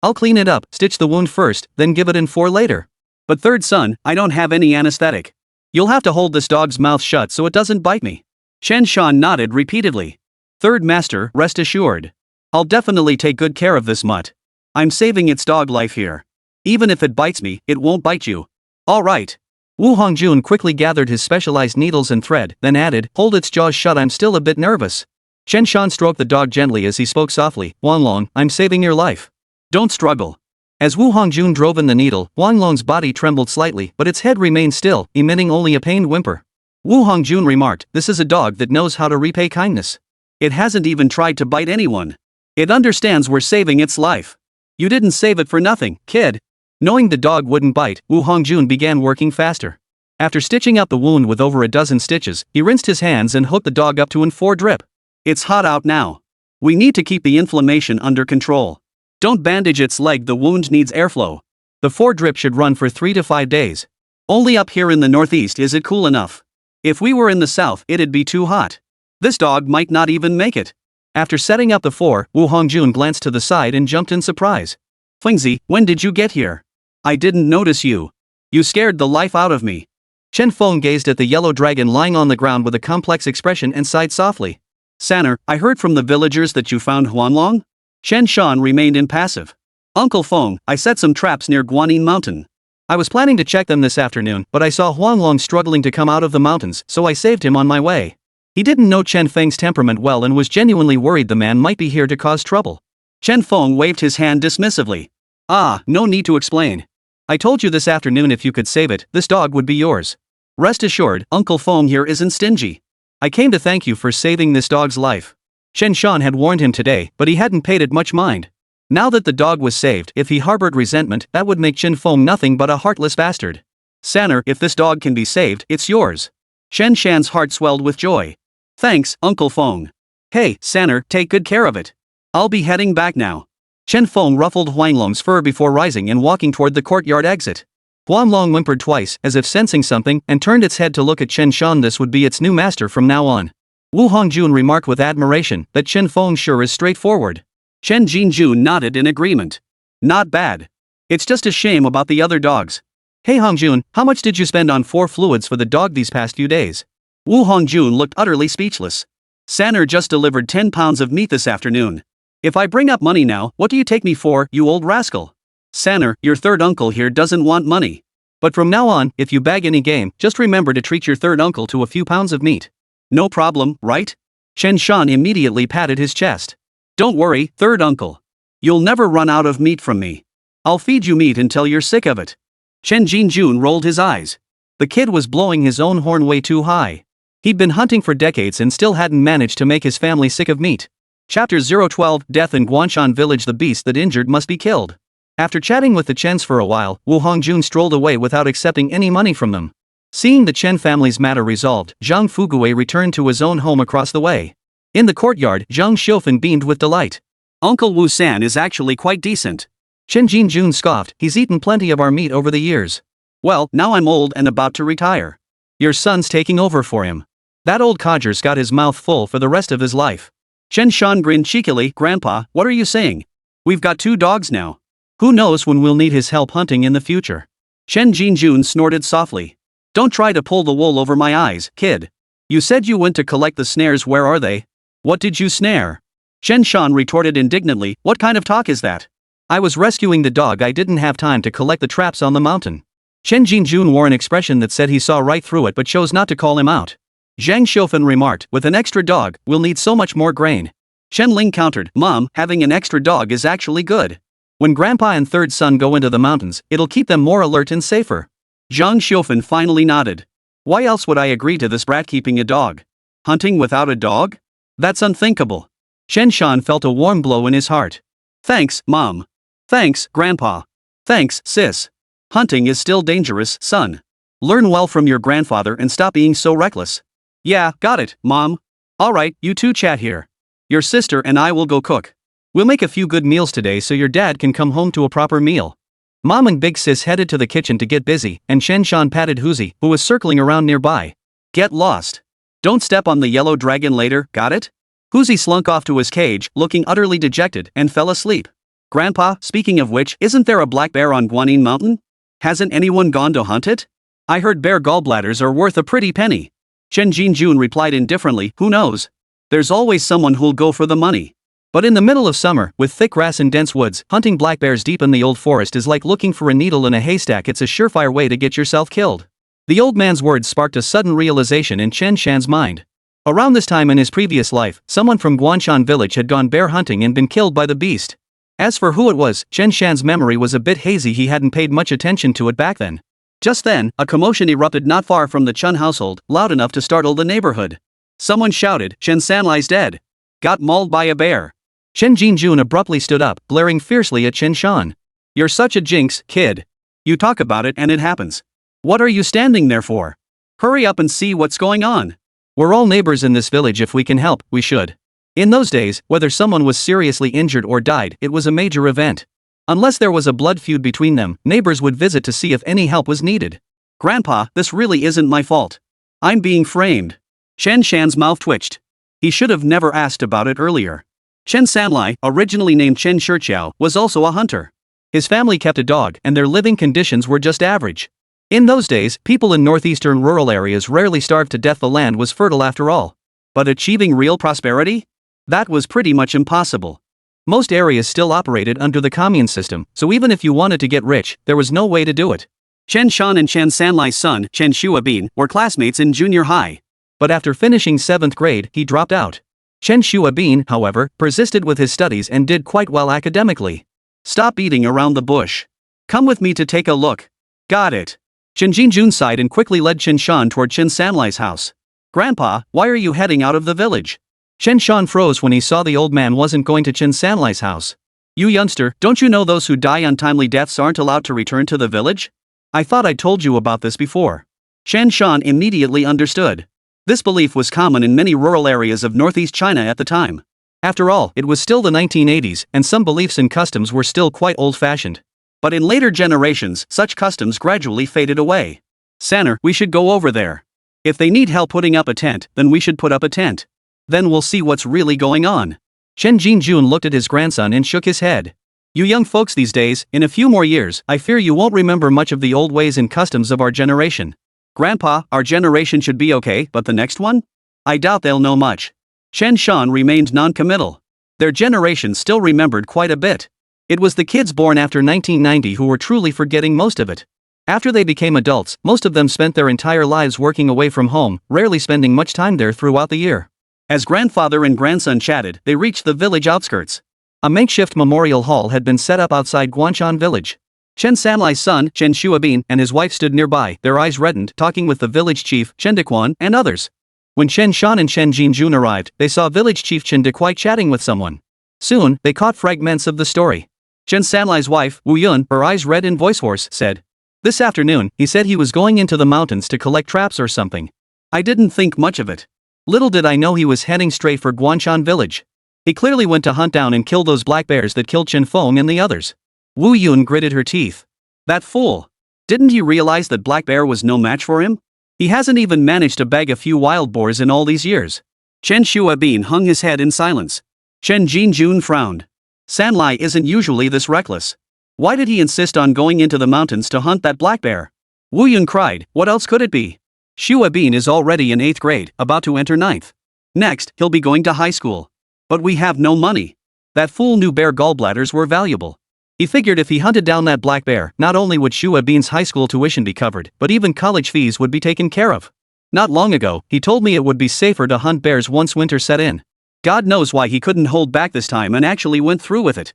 "I'll clean it up, stitch the wound first, then give it in 4 later. But third son, I don't have any anesthetic. You'll have to hold this dog's mouth shut so it doesn't bite me." Chen Shan nodded repeatedly. "Third master, rest assured. I'll definitely take good care of this mutt. I'm saving its dog life here. Even if it bites me, it won't bite you." "Alright." Wu Hongjun quickly gathered his specialized needles and thread, then added, "Hold its jaws shut, I'm still a bit nervous." Chen Shan stroked the dog gently as he spoke softly, "Huanglong, I'm saving your life. Don't struggle." As Wu Hongjun drove in the needle, Huanglong's body trembled slightly, but its head remained still, emitting only a pained whimper. Wu Hongjun remarked, "This is a dog that knows how to repay kindness. It hasn't even tried to bite anyone. It understands we're saving its life. You didn't save it for nothing, kid." Knowing the dog wouldn't bite, Wu Hongjun began working faster. After stitching up the wound with over a dozen stitches, he rinsed his hands and hooked the dog up to an 4 drip. "It's hot out now. We need to keep the inflammation under control. Don't bandage its leg, the wound needs airflow. The 4 drip should run for 3 to 5 days. Only up here in the northeast is it cool enough. If we were in the south, it'd be too hot. This dog might not even make it." After setting up the 4, Wu Hongjun glanced to the side and jumped in surprise. "Fengzi, when did you get here? I didn't notice you. You scared the life out of me." Chen Feng gazed at the yellow dragon lying on the ground with a complex expression and sighed softly. "Sanner, I heard from the villagers that you found Huanglong?" Chen Shan remained impassive. "Uncle Feng, I set some traps near Guanyin Mountain. I was planning to check them this afternoon, but I saw Huanglong struggling to come out of the mountains, so I saved him on my way." He didn't know Chen Feng's temperament well and was genuinely worried the man might be here to cause trouble. Chen Feng waved his hand dismissively. "Ah, no need to explain. I told you this afternoon if you could save it, this dog would be yours. Rest assured, Uncle Feng here isn't stingy. I came to thank you for saving this dog's life." Chen Shan had warned him today, but he hadn't paid it much mind. Now that the dog was saved, if he harbored resentment, that would make Chen Feng nothing but a heartless bastard. "Sanner, if this dog can be saved, it's yours." Chen Shan's heart swelled with joy. "Thanks, Uncle Feng. Hey, Sanner, take good care of it. I'll be heading back now." Chen Feng ruffled Huanglong's fur before rising and walking toward the courtyard exit. Huanglong whimpered twice, as if sensing something, and turned its head to look at Chen Shan. This would be its new master from now on. Wu Hongjun remarked with admiration that Chen Feng sure is straightforward. Chen Jinjun nodded in agreement. "Not bad. It's just a shame about the other dogs. Hey Hongjun, how much did you spend on 4 fluids for the dog these past few days? Wu Hongjun looked utterly speechless. Sanner just delivered 10 pounds of meat this afternoon. If I bring up money now, what do you take me for, you old rascal? Sanner, your third uncle here doesn't want money. But from now on, if you bag any game, just remember to treat your third uncle to a few pounds of meat. No problem, right? Chen Shan immediately patted his chest. Don't worry, third uncle. You'll never run out of meat from me. I'll feed you meat until you're sick of it. Chen Jinjun rolled his eyes. The kid was blowing his own horn way too high. He'd been hunting for decades and still hadn't managed to make his family sick of meat. Chapter 012, Death in Guanshan Village. The beast that injured must be killed. After chatting with the Chens for a while, Wu Hongjun strolled away without accepting any money from them. Seeing the Chen family's matter resolved, Zhang Fuguei returned to his own home across the way. In the courtyard, Zhang Xiufen beamed with delight. Uncle Wu San is actually quite decent. Chen Jinjun scoffed, he's eaten plenty of our meat over the years. Well, now I'm old and about to retire. Your son's taking over for him. That old codger's got his mouth full for the rest of his life. Chen Shan grinned cheekily. Grandpa, what are you saying? We've got 2 dogs now. Who knows when we'll need his help hunting in the future? Chen Jinjun snorted softly. Don't try to pull the wool over my eyes, kid. You said you went to collect the snares. Where are they? What did you snare? Chen Shan retorted indignantly. What kind of talk is that? I was rescuing the dog. I didn't have time to collect the traps on the mountain. Chen Jinjun wore an expression that said he saw right through it but chose not to call him out. Zhang Xiufen remarked, with an extra dog, we'll need so much more grain. Chen Ling countered, Mom, having an extra dog is actually good. When Grandpa and third son go into the mountains, it'll keep them more alert and safer. Zhang Xiufen finally nodded. Why else would I agree to this brat keeping a dog? Hunting without a dog? That's unthinkable. Chen Shan felt a warm glow in his heart. Thanks, Mom. Thanks, Grandpa. Thanks, sis. Hunting is still dangerous, son. Learn well from your grandfather and stop being so reckless. Yeah, got it, Mom. Alright, you two chat here. Your sister and I will go cook. We'll make a few good meals today so your dad can come home to a proper meal. Mom and Big Sis headed to the kitchen to get busy, and Chen Shan patted Huzi, who was circling around nearby. Get lost. Don't step on the yellow dragon later, got it? Huzi slunk off to his cage, looking utterly dejected, and fell asleep. Grandpa, speaking of which, isn't there a black bear on Guanyin Mountain? Hasn't anyone gone to hunt it? I heard bear gallbladders are worth a pretty penny. Chen Jinjun replied indifferently, who knows? There's always someone who'll go for the money. But in the middle of summer, with thick grass and dense woods, hunting black bears deep in the old forest is like looking for a needle in a haystack. It's a surefire way to get yourself killed. The old man's words sparked a sudden realization in Chen Shan's mind. Around this time in his previous life, someone from Guanshan village had gone bear hunting and been killed by the beast. As for who it was, Chen Shan's memory was a bit hazy. He hadn't paid much attention to it back then. Just then, a commotion erupted not far from the Chen household, loud enough to startle the neighborhood. Someone shouted, Chen San lies dead. Got mauled by a bear. Chen Jinjun abruptly stood up, glaring fiercely at Chen Shan. You're such a jinx, kid. You talk about it and it happens. What are you standing there for? Hurry up and see what's going on. We're all neighbors in this village. If we can help, we should. In those days, whether someone was seriously injured or died, it was a major event. Unless there was a blood feud between them, neighbors would visit to see if any help was needed. Grandpa, this really isn't my fault. I'm being framed. Chen Shan's mouth twitched. He should have never asked about it earlier. Chen Sanlai, originally named Chen Shiqiao, was also a hunter. His family kept a dog, and their living conditions were just average. In those days, people in northeastern rural areas rarely starved to death. The land was fertile after all. But achieving real prosperity? That was pretty much impossible. Most areas still operated under the commune system, so even if you wanted to get rich, there was no way to do it. Chen Shan and Chen Sanlai's son, Chen Shuabin, were classmates in junior high. But after finishing 7th grade, he dropped out. Chen Shuabin, however, persisted with his studies and did quite well academically. Stop beating around the bush. Come with me to take a look. Got it. Chen Jinjun sighed and quickly led Chen Shan toward Chen Sanlai's house. Grandpa, why are you heading out of the village? Chen Shan froze when he saw the old man wasn't going to Chen Sanlai's house. You youngster, don't you know those who die untimely deaths aren't allowed to return to the village? I thought I told you about this before. Chen Shan immediately understood. This belief was common in many rural areas of northeast China at the time. After all, it was still the 1980s, and some beliefs and customs were still quite old-fashioned. But in later generations, such customs gradually faded away. Sanner, we should go over there. If they need help putting up a tent, then we should put up a tent. Then we'll see what's really going on. Chen Jinjun looked at his grandson and shook his head. You young folks these days, in a few more years, I fear you won't remember much of the old ways and customs of our generation. Grandpa, our generation should be okay, but the next one? I doubt they'll know much. Chen Shan remained non-committal. Their generation still remembered quite a bit. It was the kids born after 1990 who were truly forgetting most of it. After they became adults, most of them spent their entire lives working away from home, rarely spending much time there throughout the year. As grandfather and grandson chatted, they reached the village outskirts. A makeshift memorial hall had been set up outside Guanshan village. Chen Sanlai's son, Chen Shuabin, and his wife stood nearby, their eyes reddened, talking with the village chief, Chen Dequan, and others. When Chen Shan and Chen Jinjun arrived, they saw village chief Chen Dequai chatting with someone. Soon, they caught fragments of the story. Chen Sanlai's wife, Wu Yun, her eyes red and voice hoarse, said, "This afternoon, he said he was going into the mountains to collect traps or something. I didn't think much of it. Little did I know he was heading straight for Guanshan village. He clearly went to hunt down and kill those black bears that killed Chen Feng and the others." Wu Yun gritted her teeth. That fool. Didn't he realize that black bear was no match for him? He hasn't even managed to bag a few wild boars in all these years. Chen Shuabin hung his head in silence. Chen Jinjun frowned. Sanlai isn't usually this reckless. Why did he insist on going into the mountains to hunt that black bear? Wu Yun cried, what else could it be? Shuabin is already in 8th grade, about to enter 9th. Next, he'll be going to high school. But we have no money. That fool knew bear gallbladders were valuable. He figured if he hunted down that black bear, not only would Shuabin's high school tuition be covered, but even college fees would be taken care of. Not long ago, he told me it would be safer to hunt bears once winter set in. God knows why he couldn't hold back this time and actually went through with it.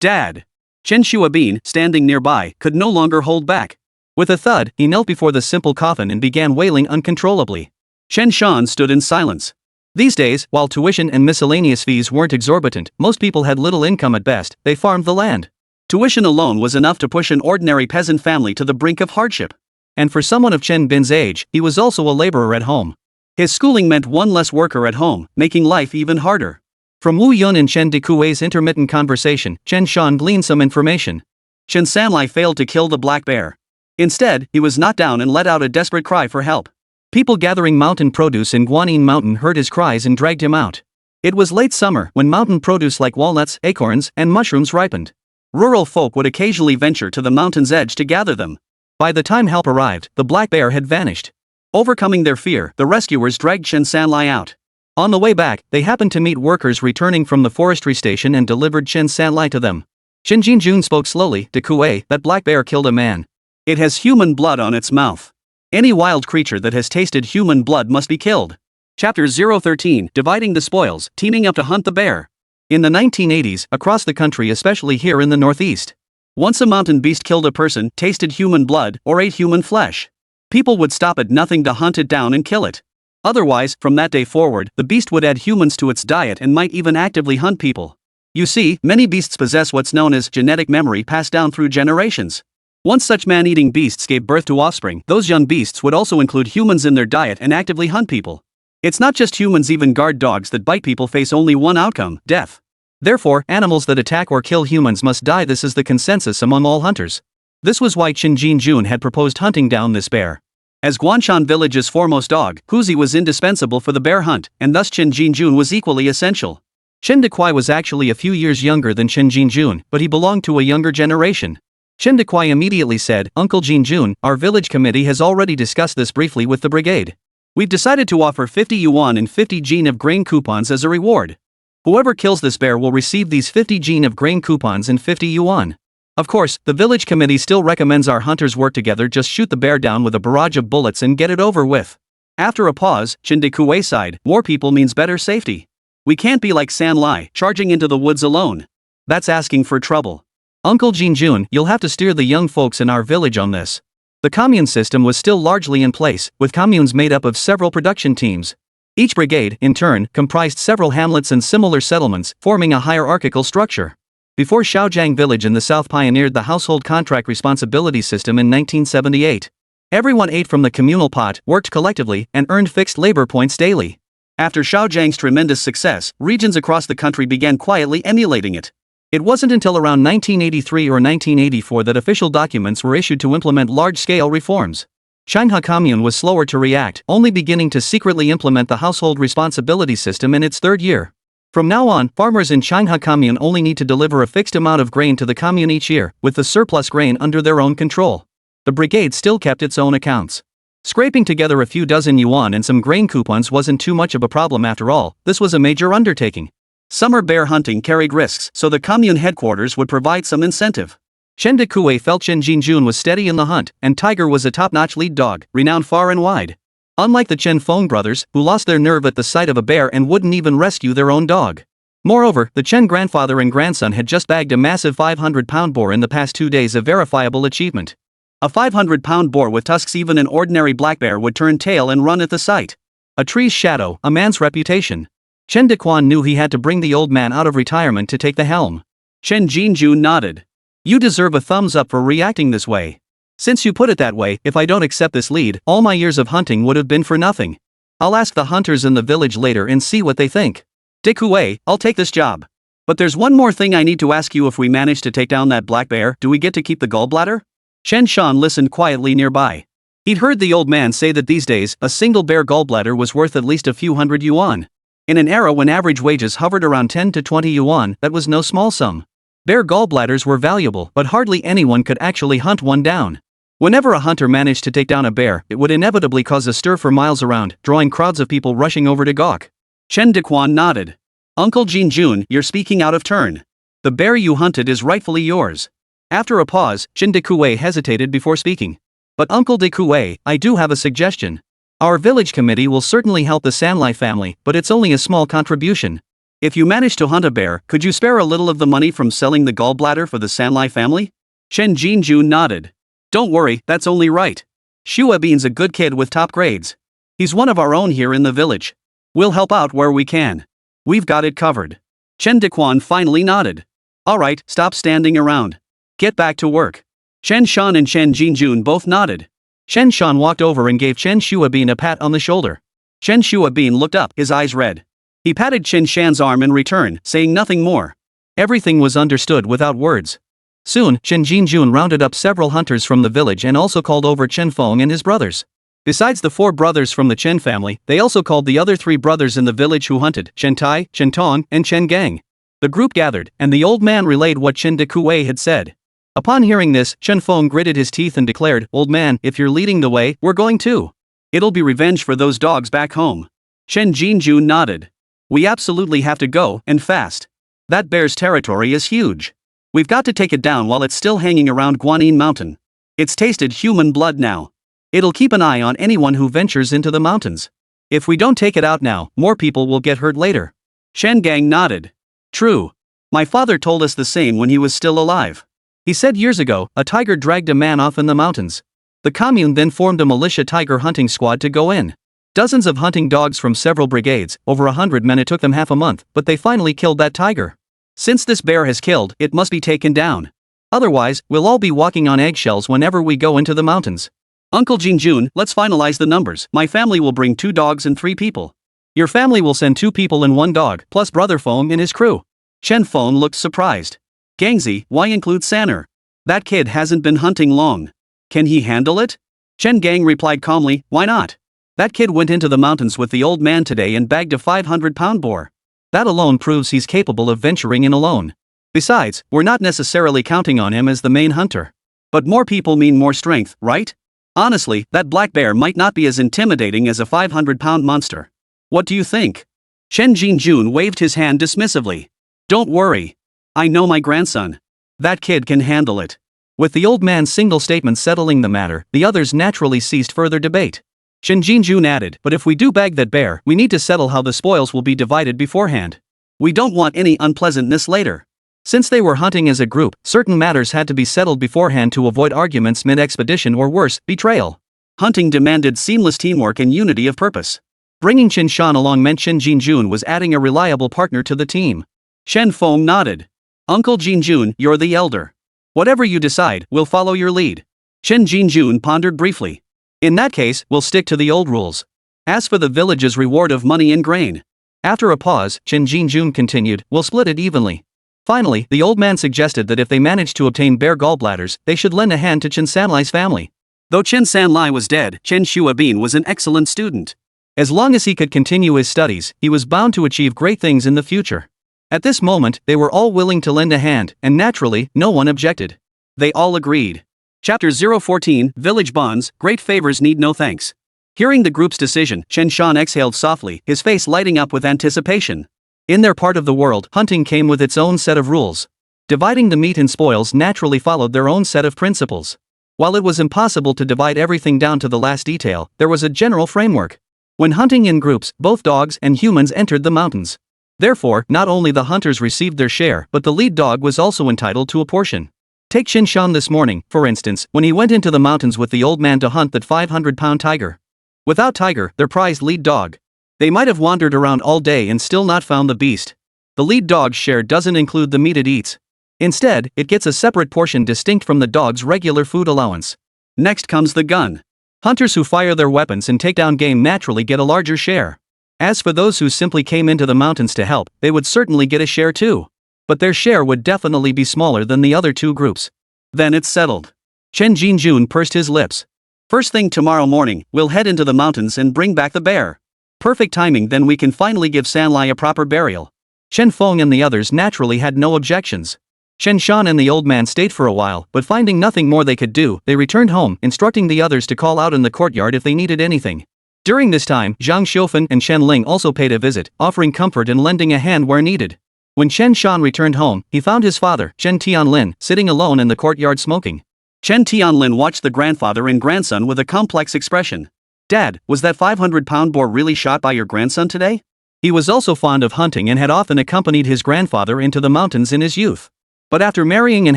Dad. Chen Shuabin, standing nearby, could no longer hold back. With a thud, he knelt before the simple coffin and began wailing uncontrollably. Chen Shan stood in silence. These days, while tuition and miscellaneous fees weren't exorbitant, most people had little income at best, they farmed the land. Tuition alone was enough to push an ordinary peasant family to the brink of hardship. And for someone of Chen Bin's age, he was also a laborer at home. His schooling meant one less worker at home, making life even harder. From Wu Yun and Chen Dekui's intermittent conversation, Chen Shan gleaned some information. Chen Sanlai failed to kill the black bear. Instead, he was knocked down and let out a desperate cry for help. People gathering mountain produce in Guanyin Mountain heard his cries and dragged him out. It was late summer when mountain produce like walnuts, acorns, and mushrooms ripened. Rural folk would occasionally venture to the mountain's edge to gather them. By the time help arrived, the black bear had vanished. Overcoming their fear, the rescuers dragged Chen Sanlai out. On the way back, they happened to meet workers returning from the forestry station and delivered Chen Sanlai to them. Chen Jinjun spoke slowly, "Dekue, that black bear killed a man. It has human blood on its mouth. Any wild creature that has tasted human blood must be killed." Chapter 013, Dividing the Spoils, Teaming Up to Hunt the Bear. In the 1980s, across the country, especially here in the Northeast, once a mountain beast killed a person, tasted human blood, or ate human flesh, people would stop at nothing to hunt it down and kill it. Otherwise, from that day forward, the beast would add humans to its diet and might even actively hunt people. You see, many beasts possess what's known as genetic memory passed down through generations. Once such man-eating beasts gave birth to offspring, those young beasts would also include humans in their diet and actively hunt people. It's not just humans, even guard dogs that bite people face only one outcome, death. Therefore, animals that attack or kill humans must die. This is the consensus among all hunters. This was why Chen Jinjun had proposed hunting down this bear. As Guanshan village's foremost dog, Huzi was indispensable for the bear hunt, and thus Chen Jinjun was equally essential. Chen Dequai was actually a few years younger than Chen Jinjun, but he belonged to a younger generation. Chen Dequai immediately said, "Uncle Jinjun, our village committee has already discussed this briefly with the brigade. We've decided to offer 50 yuan and 50 jin of grain coupons as a reward. Whoever kills this bear will receive these 50 jin of grain coupons and 50 yuan. Of course, the village committee still recommends our hunters work together. Just shoot the bear down with a barrage of bullets and get it over with." After a pause, Chen Dekue sighed, "More people means better safety. We can't be like Sanlai, charging into the woods alone. That's asking for trouble. Uncle Jinjun, you'll have to steer the young folks in our village on this." The commune system was still largely in place, with communes made up of several production teams. Each brigade, in turn, comprised several hamlets and similar settlements, forming a hierarchical structure. Before Shaojiang village in the south pioneered the household contract responsibility system in 1978. Everyone ate from the communal pot, worked collectively, and earned fixed labor points daily. After Shaojiang's tremendous success, regions across the country began quietly emulating it. It wasn't until around 1983 or 1984 that official documents were issued to implement large-scale reforms. Shanghai Commune was slower to react, only beginning to secretly implement the household responsibility system in its third year. From now on, farmers in Changhua Commune only need to deliver a fixed amount of grain to the commune each year, with the surplus grain under their own control. The brigade still kept its own accounts. Scraping together a few dozen yuan and some grain coupons wasn't too much of a problem after all. This was a major undertaking. Summer bear hunting carried risks, so the commune headquarters would provide some incentive. Chen Dekue felt Chen Jinjun was steady in the hunt, and Tiger was a top-notch lead dog, renowned far and wide. Unlike the Chen Feng brothers, who lost their nerve at the sight of a bear and wouldn't even rescue their own dog. Moreover, the Chen grandfather and grandson had just bagged a massive 500-pound boar in the past 2 days, a verifiable achievement. A 500-pound boar with tusks, even an ordinary black bear would turn tail and run at the sight. A tree's shadow, a man's reputation. Chen Dequan knew he had to bring the old man out of retirement to take the helm. Chen Jinjun nodded. You deserve a thumbs up for reacting this way. Since you put it that way, if I don't accept this lead, all my years of hunting would have been for nothing. I'll ask the hunters in the village later and see what they think. Dekue, I'll take this job. But there's one more thing I need to ask you. If we manage to take down that black bear, do we get to keep the gallbladder? Chen Shan listened quietly nearby. He'd heard the old man say that these days, a single bear gallbladder was worth at least a few hundred yuan. In an era when average wages hovered around 10 to 20 yuan, that was no small sum. Bear gallbladders were valuable, but hardly anyone could actually hunt one down. Whenever a hunter managed to take down a bear, it would inevitably cause a stir for miles around, drawing crowds of people rushing over to gawk. Chen Dequan nodded. Uncle Jinjun, you're speaking out of turn. The bear you hunted is rightfully yours. After a pause, Chen Dekue hesitated before speaking. But Uncle Dekue, I do have a suggestion. Our village committee will certainly help the Sanlai family, but it's only a small contribution. If you manage to hunt a bear, could you spare a little of the money from selling the gallbladder for the Sanlai family? Chen Jinjun nodded. Don't worry, that's only right. Shua Bean's a good kid with top grades. He's one of our own here in the village. We'll help out where we can. We've got it covered. Chen Dequan finally nodded. Alright, stop standing around. Get back to work. Chen Shan and Chen Jinjun both nodded. Chen Shan walked over and gave Chen Shua Bean a pat on the shoulder. Chen Shua Bean looked up, his eyes red. He patted Chen Shan's arm in return, saying nothing more. Everything was understood without words. Soon, Chen Jinjun rounded up several hunters from the village and also called over Chen Feng and his brothers. Besides the 4 brothers from the Chen family, they also called the other 3 brothers in the village who hunted, Chen Tai, Chen Tong, and Chen Gang. The group gathered, and the old man relayed what Chen Dekue had said. Upon hearing this, Chen Feng gritted his teeth and declared, Old man, if you're leading the way, we're going too. It'll be revenge for those dogs back home. Chen Jinjun nodded. We absolutely have to go, and fast. That bear's territory is huge. We've got to take it down while it's still hanging around Guanyin Mountain. It's tasted human blood now. It'll keep an eye on anyone who ventures into the mountains. If we don't take it out now, more people will get hurt later. Shen Gang nodded. True. My father told us the same when he was still alive. He said years ago, a tiger dragged a man off in the mountains. The commune then formed a militia tiger hunting squad to go in. Dozens of hunting dogs from several brigades, over 100 men. It took them half a month, but they finally killed that tiger. Since this bear has killed, it must be taken down. Otherwise, we'll all be walking on eggshells whenever we go into the mountains. Uncle Jinjun, let's finalize the numbers. My family will bring 2 dogs and 3 people. Your family will send 2 people and 1 dog, plus Brother Feng and his crew. Chen Feng looked surprised. Gangzi, why include San'er? That kid hasn't been hunting long. Can he handle it? Chen Gang replied calmly, why not? That kid went into the mountains with the old man today and bagged a 500-pound boar. That alone proves he's capable of venturing in alone. Besides, we're not necessarily counting on him as the main hunter. But more people mean more strength, right? Honestly, that black bear might not be as intimidating as a 500-pound monster. What do you think? Chen Jinjun waved his hand dismissively. Don't worry. I know my grandson. That kid can handle it. With the old man's single statement settling the matter, the others naturally ceased further debate. Chen Jinjun added, but if we do bag that bear, we need to settle how the spoils will be divided beforehand. We don't want any unpleasantness later. Since they were hunting as a group, certain matters had to be settled beforehand to avoid arguments mid-expedition or worse, betrayal. Hunting demanded seamless teamwork and unity of purpose. Bringing Chen Shan along meant Chen Jinjun was adding a reliable partner to the team. Shen Feng nodded. Uncle Jinjun, you're the elder. Whatever you decide, we'll follow your lead. Chen Jinjun pondered briefly. In that case, we'll stick to the old rules. As for the village's reward of money and grain. After a pause, Chen Jinjun continued, we'll split it evenly. Finally, the old man suggested that if they managed to obtain bear gallbladders, they should lend a hand to Chen Sanlai's family. Though Chen Sanlai was dead, Chen Shuabin was an excellent student. As long as he could continue his studies, he was bound to achieve great things in the future. At this moment, they were all willing to lend a hand, and naturally, no one objected. They all agreed. Chapter 014, Village Bonds, Great Favors Need No Thanks. Hearing the group's decision, Chen Shan exhaled softly, his face lighting up with anticipation. In their part of the world, hunting came with its own set of rules. Dividing the meat and spoils naturally followed their own set of principles. While it was impossible to divide everything down to the last detail, there was a general framework. When hunting in groups, both dogs and humans entered the mountains. Therefore, not only the hunters received their share, but the lead dog was also entitled to a portion. Take Chen Shan this morning, for instance, when he went into the mountains with the old man to hunt that 500-pound tiger. Without Tiger, their prized lead dog, they might have wandered around all day and still not found the beast. The lead dog's share doesn't include the meat it eats. Instead, it gets a separate portion distinct from the dog's regular food allowance. Next comes the gun. Hunters who fire their weapons and take down game naturally get a larger share. As for those who simply came into the mountains to help, they would certainly get a share too. But their share would definitely be smaller than the other two groups. Then it's settled. Chen Jinjun pursed his lips. First thing tomorrow morning, we'll head into the mountains and bring back the bear. Perfect timing, then we can finally give Sanlai a proper burial. Chen Feng and the others naturally had no objections. Chen Shan and the old man stayed for a while, but finding nothing more they could do, they returned home, instructing the others to call out in the courtyard if they needed anything. During this time, Zhang Xiufen and Chen Ling also paid a visit, offering comfort and lending a hand where needed. When Chen Shan returned home, he found his father, Chen Tianlin, sitting alone in the courtyard smoking. Chen Tianlin watched the grandfather and grandson with a complex expression. Dad, was that 500-pound boar really shot by your grandson today? He was also fond of hunting and had often accompanied his grandfather into the mountains in his youth. But after marrying and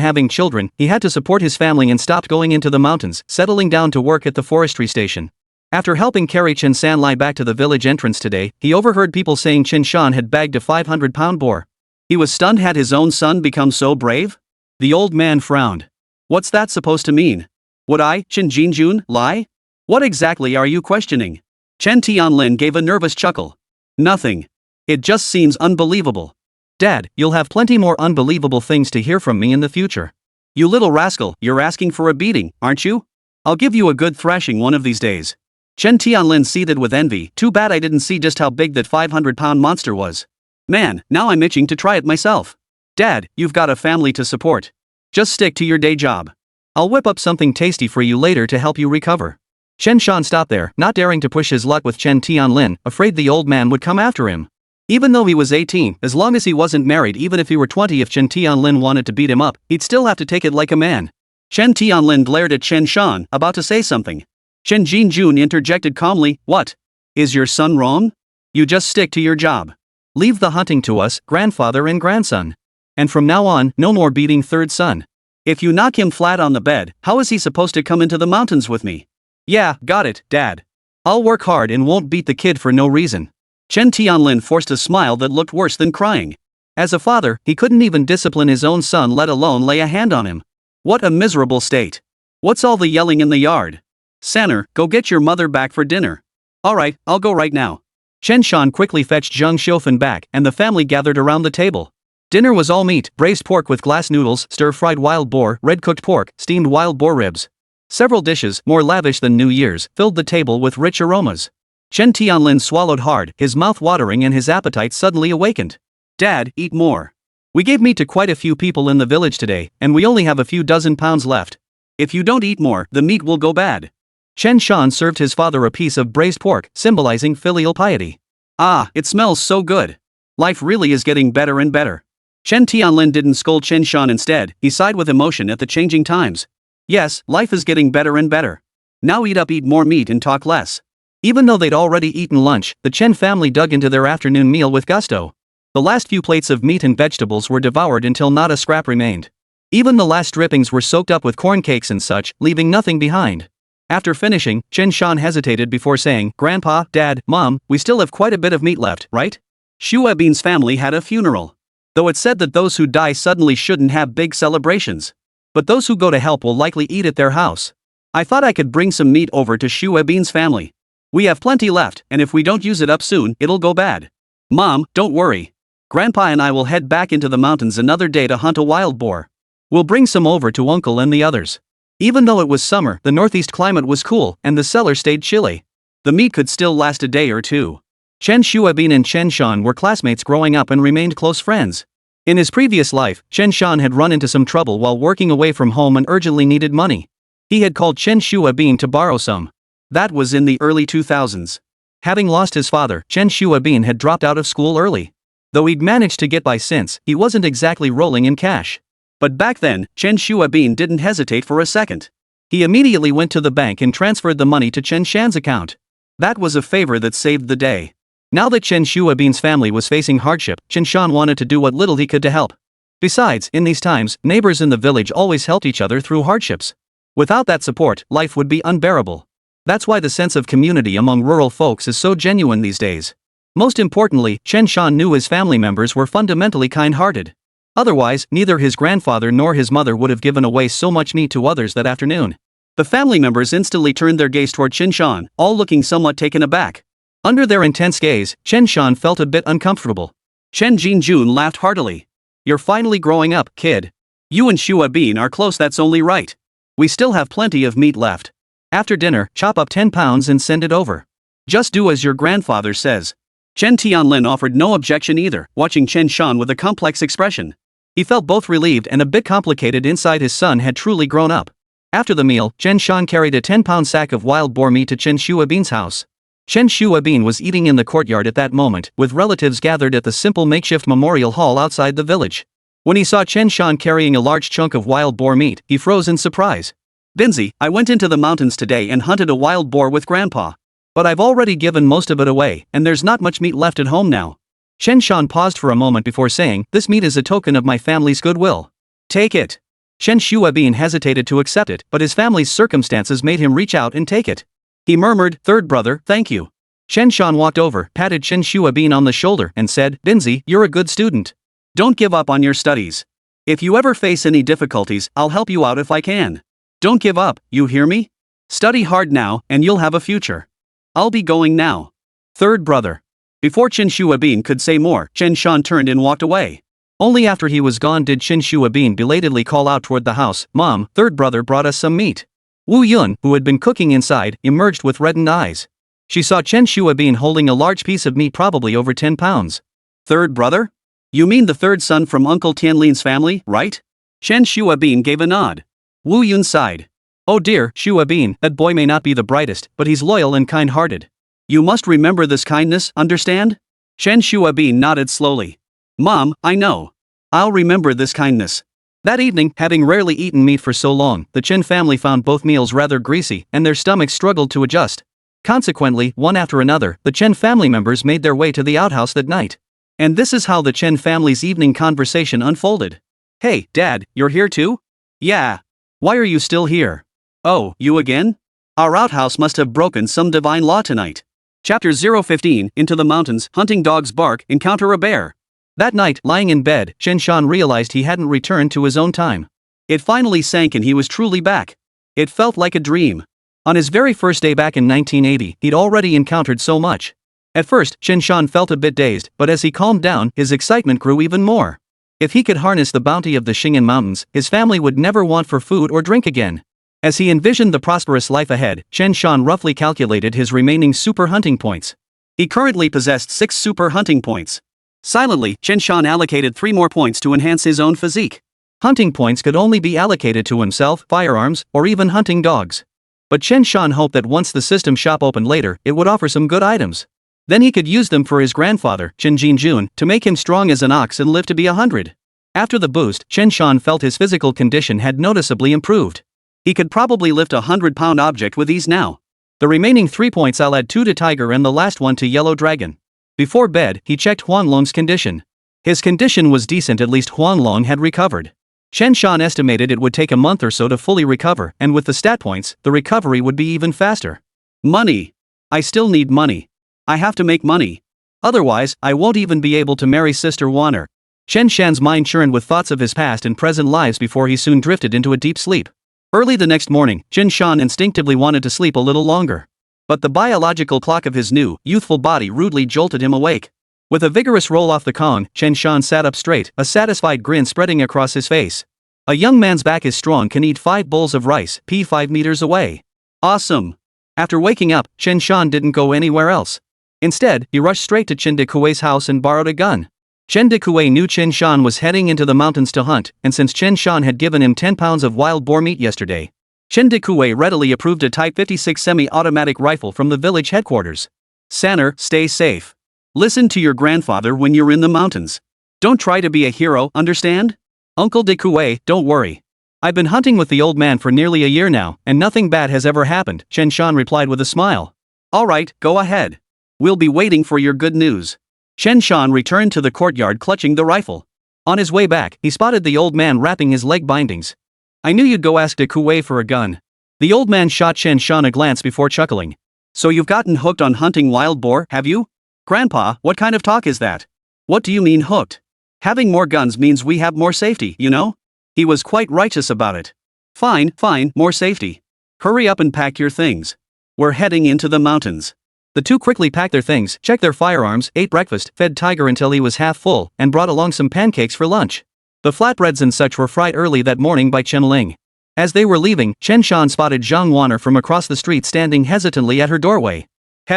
having children, he had to support his family and stopped going into the mountains, settling down to work at the forestry station. After helping carry Chen Sanlai back to the village entrance today, he overheard people saying Chen Shan had bagged a 500-pound boar. He was stunned. Had his own son become so brave? The old man frowned. What's that supposed to mean? Would I, Chen Jinjun, lie? What exactly are you questioning? Chen Tianlin gave a nervous chuckle. Nothing. It just seems unbelievable. Dad, you'll have plenty more unbelievable things to hear from me in the future. You little rascal, you're asking for a beating, aren't you? I'll give you a good thrashing one of these days. Chen Tianlin seethed with envy. Too bad I didn't see just how big that 500-pound monster was. Man, now I'm itching to try it myself. Dad, you've got a family to support. Just stick to your day job. I'll whip up something tasty for you later to help you recover. Chen Shan stopped there, not daring to push his luck with Chen Tianlin, afraid the old man would come after him. Even though he was 18, as long as he wasn't married, even if he were 20, if Chen Tianlin wanted to beat him up, he'd still have to take it like a man. Chen Tianlin glared at Chen Shan, about to say something. Chen Jinjun interjected calmly, What? Is your son wrong? You just stick to your job. Leave the hunting to us, grandfather and grandson. And from now on, no more beating third son. If you knock him flat on the bed, how is he supposed to come into the mountains with me? Yeah, got it, Dad. I'll work hard and won't beat the kid for no reason. Chen Tianlin forced a smile that looked worse than crying. As a father, he couldn't even discipline his own son, let alone lay a hand on him. What a miserable state. What's all the yelling in the yard? Sanner, go get your mother back for dinner. Alright, I'll go right now. Chen Shan quickly fetched Zhang Xiufen back, and the family gathered around the table. Dinner was all meat, braised pork with glass noodles, stir-fried wild boar, red-cooked pork, steamed wild boar ribs. Several dishes, more lavish than New Year's, filled the table with rich aromas. Chen Tianlin swallowed hard, his mouth watering and his appetite suddenly awakened. Dad, eat more. We gave meat to quite a few people in the village today, and we only have a few dozen pounds left. If you don't eat more, the meat will go bad. Chen Shan served his father a piece of braised pork, symbolizing filial piety. Ah, it smells so good. Life really is getting better and better. Chen Tianlin didn't scold Chen Shan. Instead, he sighed with emotion at the changing times. Yes, life is getting better and better. Now eat more meat and talk less. Even though they'd already eaten lunch, the Chen family dug into their afternoon meal with gusto. The last few plates of meat and vegetables were devoured until not a scrap remained. Even the last drippings were soaked up with corn cakes and such, leaving nothing behind. After finishing, Chen Shan hesitated before saying, Grandpa, Dad, Mom, we still have quite a bit of meat left, right? Xue Bin's family had a funeral. Though it's said that those who die suddenly shouldn't have big celebrations. But those who go to help will likely eat at their house. I thought I could bring some meat over to Xue Bin's family. We have plenty left, and if we don't use it up soon, it'll go bad. Mom, don't worry. Grandpa and I will head back into the mountains another day to hunt a wild boar. We'll bring some over to Uncle and the others. Even though it was summer, the northeast climate was cool, and the cellar stayed chilly. The meat could still last a day or two. Chen Shan and Chen Shan were classmates growing up and remained close friends. In his previous life, Chen Shan had run into some trouble while working away from home and urgently needed money. He had called Chen Shan to borrow some. That was in the early 2000s. Having lost his father, Chen Shan had dropped out of school early. Though he'd managed to get by since, he wasn't exactly rolling in cash. But back then, Chen Shan didn't hesitate for a second. He immediately went to the bank and transferred the money to Chen Shan's account. That was a favor that saved the day. Now that Chen Shan's family was facing hardship, Chen Shan wanted to do what little he could to help. Besides, in these times, neighbors in the village always helped each other through hardships. Without that support, life would be unbearable. That's why the sense of community among rural folks is so genuine these days. Most importantly, Chen Shan knew his family members were fundamentally kind-hearted. Otherwise, neither his grandfather nor his mother would have given away so much meat to others that afternoon. The family members instantly turned their gaze toward Chen Shan, all looking somewhat taken aback. Under their intense gaze, Chen Shan felt a bit uncomfortable. Chen Jun laughed heartily. "You're finally growing up, kid. You and Shan are close, that's only right. We still have plenty of meat left. After dinner, chop up 10 pounds and send it over. Just do as your grandfather says." Chen Tianlin offered no objection either, watching Chen Shan with a complex expression. He felt both relieved and a bit complicated inside. His son had truly grown up. After the meal, Chen Shan carried a 10-pound sack of wild boar meat to Chen Shan's house. Chen Shan was eating in the courtyard at that moment, with relatives gathered at the simple makeshift memorial hall outside the village. When he saw Chen Shan carrying a large chunk of wild boar meat, he froze in surprise. "Binzi, I went into the mountains today and hunted a wild boar with Grandpa. But I've already given most of it away, and there's not much meat left at home now." Chen Shan paused for a moment before saying, "This meat is a token of my family's goodwill. Take it." Chen Shan hesitated to accept it, but his family's circumstances made him reach out and take it. He murmured, "Third brother, thank you." Chen Shan walked over, patted Chen Shan on the shoulder, and said, "Binzi, you're a good student. Don't give up on your studies. If you ever face any difficulties, I'll help you out if I can. Don't give up, you hear me? Study hard now, and you'll have a future. I'll be going now. Third brother." Before Chen Shan could say more, Chen Shan turned and walked away. Only after he was gone did Chen Shan belatedly call out toward the house, "Mom, third brother brought us some meat." Wu Yun, who had been cooking inside, emerged with reddened eyes. She saw Chen Shan holding a large piece of meat, probably over 10 pounds. "Third brother? You mean the third son from Uncle Tianlin's family, right?" Chen Shan gave a nod. Wu Yun sighed. "Oh dear, Shan, that boy may not be the brightest, but he's loyal and kind-hearted. You must remember this kindness, understand?" Chen Shan nodded slowly. "Mom, I know. I'll remember this kindness." That evening, having rarely eaten meat for so long, the Chen family found both meals rather greasy, and their stomachs struggled to adjust. Consequently, one after another, the Chen family members made their way to the outhouse that night. And this is how the Chen family's evening conversation unfolded. "Hey, Dad, you're here too?" "Yeah. Why are you still here?" "Oh, you again? Our outhouse must have broken some divine law tonight." Chapter 015, Into the Mountains, Hunting Dogs Bark, Encounter a Bear. That night, lying in bed, Chen Shan realized he hadn't returned to his own time. It finally sank and he was truly back. It felt like a dream. On his very first day back in 1980, he'd already encountered so much. At first, Chen Shan felt a bit dazed, but as he calmed down, his excitement grew even more. If he could harness the bounty of the Xing'an Mountains, his family would never want for food or drink again. As he envisioned the prosperous life ahead, Chen Shan roughly calculated his remaining super hunting points. He currently possessed 6 super hunting points. Silently, Chen Shan allocated 3 more points to enhance his own physique. Hunting points could only be allocated to himself, firearms, or even hunting dogs. But Chen Shan hoped that once the system shop opened later, it would offer some good items. Then he could use them for his grandfather, Chen Jun, to make him strong as an ox and live to be 100. After the boost, Chen Shan felt his physical condition had noticeably improved. He could probably lift a 100-pound object with ease now. The remaining 3 points I'll add 2 to Tiger and the last 1 to Yellow Dragon. Before bed, he checked Huanglong's condition. His condition was decent, at least Huanglong had recovered. Chen Shan estimated it would take a month or so to fully recover, and with the stat points, the recovery would be even faster. Money. I still need money. I have to make money. Otherwise, I won't even be able to marry Sister Wan'er. Chen Shan's mind churned with thoughts of his past and present lives before he soon drifted into a deep sleep. Early the next morning, Chen Shan instinctively wanted to sleep a little longer. But the biological clock of his new, youthful body rudely jolted him awake. With a vigorous roll off the Kong, Chen Shan sat up straight, a satisfied grin spreading across his face. A young man's back is strong, can eat 5 bowls of rice, pee 5 meters away. Awesome. After waking up, Chen Shan didn't go anywhere else. Instead, he rushed straight to Chen Dekuei's house and borrowed a gun. Chen Dekuei knew Chen Shan was heading into the mountains to hunt, and since Chen Shan had given him 10 pounds of wild boar meat yesterday, Chen Dekuei readily approved a Type 56 semi-automatic rifle from the village headquarters. Sanner, stay safe. Listen to your grandfather when you're in the mountains. Don't try to be a hero, understand? Uncle Dekuei, don't worry. I've been hunting with the old man for nearly a year now, and nothing bad has ever happened, Chen Shan replied with a smile. Alright, go ahead. We'll be waiting for your good news. Chen Shan returned to the courtyard clutching the rifle. On his way back, he spotted the old man wrapping his leg bindings. I knew you'd go ask Dekuei for a gun. The old man shot Chen Shan a glance before chuckling. So you've gotten hooked on hunting wild boar, have you? Grandpa, what kind of talk is that? What do you mean hooked? Having more guns means we have more safety, you know? He was quite righteous about it. Fine, more safety. Hurry up and pack your things. We're heading into the mountains. The two quickly packed their things, checked their firearms, ate breakfast, fed Tiger until he was half full, and brought along some pancakes for lunch. The flatbreads and such were fried early that morning by Chen Ling. As they were leaving, Chen Shan spotted Zhang Wan'er from across the street standing hesitantly at her doorway.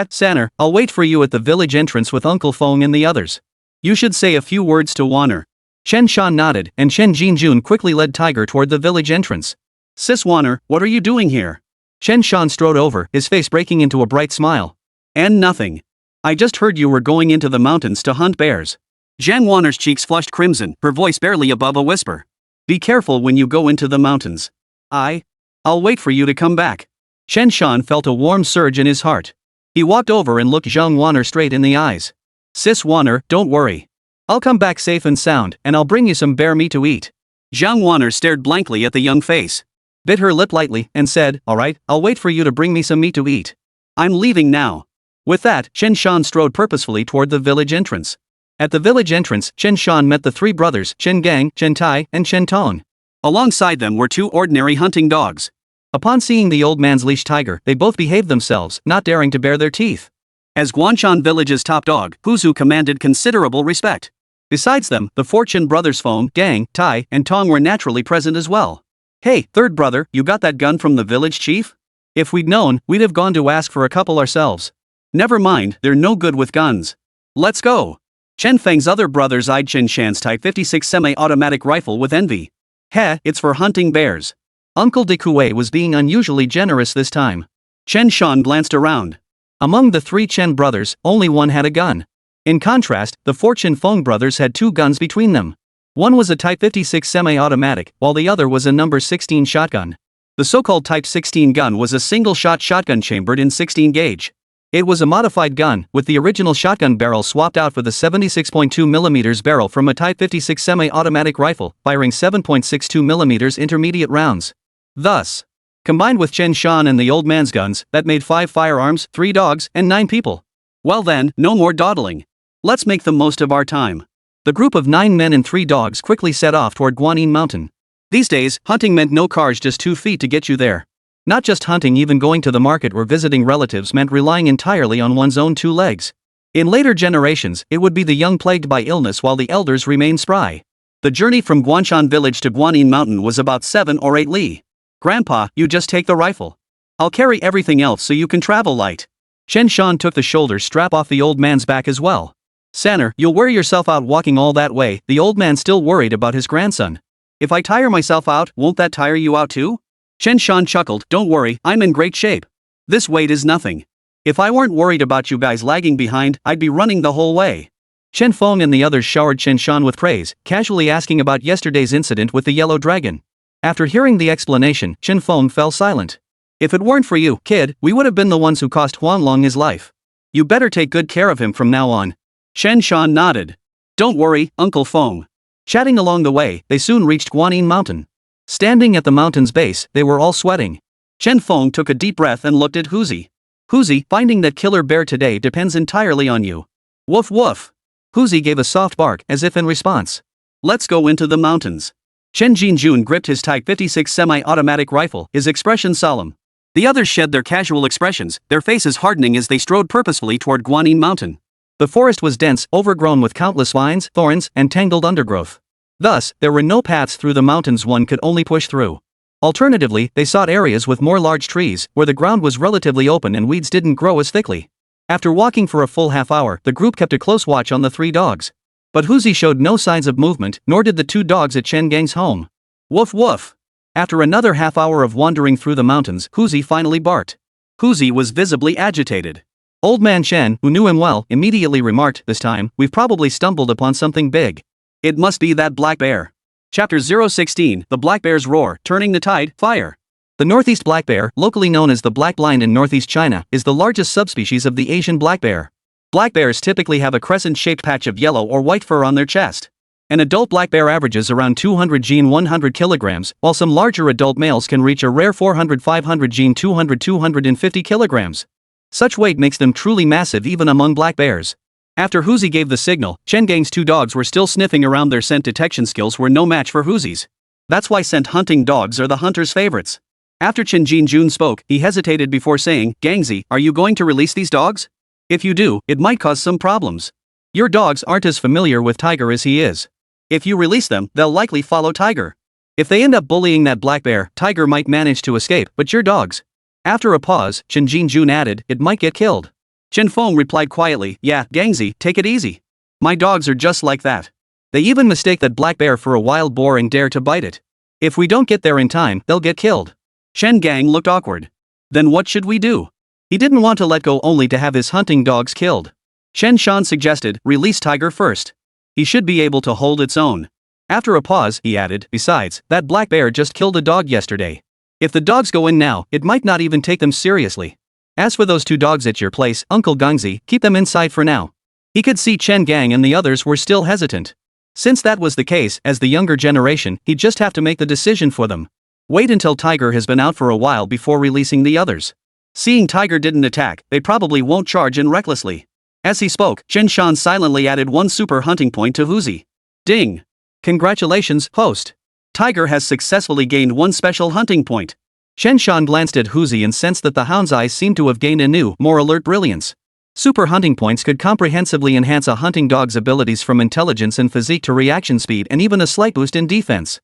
Sanner, I'll wait for you at the village entrance with Uncle Feng and the others. You should say a few words to Wan'er. Chen Shan nodded, and Chen Jinjun quickly led Tiger toward the village entrance. Sis Wan'er, what are you doing here? Chen Shan strode over, his face breaking into a bright smile. And nothing. I just heard you were going into the mountains to hunt bears. Zhang Wan'er's cheeks flushed crimson, her voice barely above a whisper. Be careful when you go into the mountains. I'll wait for you to come back. Chen Shan felt a warm surge in his heart. He walked over and looked Zhang Wan'er straight in the eyes. Sis Wan'er, don't worry. I'll come back safe and sound, and I'll bring you some bear meat to eat. Zhang Wan'er stared blankly at the young face, bit her lip lightly, and said, Alright, I'll wait for you to bring me some meat to eat. I'm leaving now. With that, Chen Shan strode purposefully toward the village entrance. At the village entrance, Chen Shan met the three brothers, Chen Gang, Chen Tai, and Chen Tong. Alongside them were two ordinary hunting dogs. Upon seeing the old man's leash Tiger, they both behaved themselves, not daring to bare their teeth. As Guanshan village's top dog, Huzu commanded considerable respect. Besides them, the Fortune brothers Feng, Gang, Tai, and Tong were naturally present as well. Hey, third brother, you got that gun from the village chief? If we'd known, we'd have gone to ask for a couple ourselves. Never mind, they're no good with guns. Let's go. Chen Feng's other brothers eyed Chen Shan's Type 56 semi-automatic rifle with envy. It's for hunting bears. Uncle Dekuei was being unusually generous this time. Chen Shan glanced around. Among the three Chen brothers, only one had a gun. In contrast, the Fortune Feng brothers had two guns between them. One was a Type 56 semi-automatic, while the other was a number 16 shotgun. The so-called Type 16 gun was a single-shot shotgun chambered in 16 gauge. It was a modified gun, with the original shotgun barrel swapped out for the 76.2mm barrel from a Type 56 semi-automatic rifle, firing 7.62mm intermediate rounds. Thus, combined with Chen Shan and the old man's guns, that made 5 firearms, 3 dogs, and 9 people. Well then, no more dawdling. Let's make the most of our time. The group of 9 men and 3 dogs quickly set off toward Guanyin Mountain. These days, hunting meant no cars, just 2 feet to get you there. Not just hunting, even going to the market or visiting relatives meant relying entirely on one's own 2 legs. In later generations, it would be the young plagued by illness while the elders remained spry. The journey from Guanshan village to Guanyin Mountain was about 7 or 8 li. Grandpa, you just take the rifle. I'll carry everything else so you can travel light. Chen Shan took the shoulder strap off the old man's back as well. Sanner, you'll wear yourself out walking all that way. The old man still worried about his grandson. If I tire myself out, won't that tire you out too? Chen Shan chuckled, don't worry, I'm in great shape. This weight is nothing. If I weren't worried about you guys lagging behind, I'd be running the whole way. Chen Feng and the others showered Chen Shan with praise, casually asking about yesterday's incident with the yellow dragon. After hearing the explanation, Chen Feng fell silent. If it weren't for you, kid, we would have been the ones who cost Huanglong his life. You better take good care of him from now on. Chen Shan nodded. Don't worry, Uncle Feng. Chatting along the way, they soon reached Guanyin Mountain. Standing at the mountain's base, they were all sweating. Chen Feng took a deep breath and looked at Huzi. Huzi, finding that killer bear today depends entirely on you. Woof woof. Huzi gave a soft bark as if in response. Let's go into the mountains. Chen Jinjun gripped his Type 56 semi-automatic rifle, his expression solemn. The others shed their casual expressions, their faces hardening as they strode purposefully toward Guanyin Mountain. The forest was dense, overgrown with countless vines, thorns, and tangled undergrowth. Thus, there were no paths through the mountains, one could only push through. Alternatively, they sought areas with more large trees, where the ground was relatively open and weeds didn't grow as thickly. After walking for a full half hour, the group kept a close watch on the 3 dogs. But Huzi showed no signs of movement, nor did the 2 dogs at Chen Gang's home. Woof woof! After another half hour of wandering through the mountains, Huzi finally barked. Huzi was visibly agitated. Old man Chen, who knew him well, immediately remarked, "This time, we've probably stumbled upon something big. It must be that black bear." Chapter 016, The Black Bear's Roar, Turning the Tide, Fire. The northeast black bear, locally known as the black blind in northeast China, is the largest subspecies of the Asian black bear. Black bears typically have a crescent-shaped patch of yellow or white fur on their chest. An adult black bear averages around 200 gene 100 kilograms, while some larger adult males can reach a rare 400-500 gene 200-250 kilograms. Such weight makes them truly massive even among black bears. After Huzi gave the signal, Chen Gang's 2 dogs were still sniffing around. Their scent detection skills were no match for Huzi's. That's why scent hunting dogs are the hunter's favorites. After Chen Jun spoke, he hesitated before saying, "Gangzi, are you going to release these dogs? If you do, it might cause some problems. Your dogs aren't as familiar with Tiger as he is. If you release them, they'll likely follow Tiger. If they end up bullying that black bear, Tiger might manage to escape, but your dogs." After a pause, Chen Jun added, "It might get killed." Chen Feng replied quietly, "Yeah, Gangzi, take it easy. My dogs are just like that. They even mistake that black bear for a wild boar and dare to bite it. If we don't get there in time, they'll get killed." Chen Gang looked awkward. Then what should we do? He didn't want to let go only to have his hunting dogs killed. Chen Shan suggested, "Release Tiger first. He should be able to hold its own." After a pause, he added, "Besides, that black bear just killed a dog yesterday. If the dogs go in now, it might not even take them seriously. As for those 2 dogs at your place, Uncle Gangzi, keep them inside for now." He could see Chen Gang and the others were still hesitant. Since that was the case, as the younger generation, he'd just have to make the decision for them. Wait until Tiger has been out for a while before releasing the others. Seeing Tiger didn't attack, they probably won't charge in recklessly. As he spoke, Chen Shan silently added 1 super hunting point to Huzi. Ding! Congratulations, host. Tiger has successfully gained 1 special hunting point. Chen Shan glanced at Huzi and sensed that the hound's eyes seemed to have gained a new, more alert brilliance. Super hunting points could comprehensively enhance a hunting dog's abilities from intelligence and physique to reaction speed and even a slight boost in defense.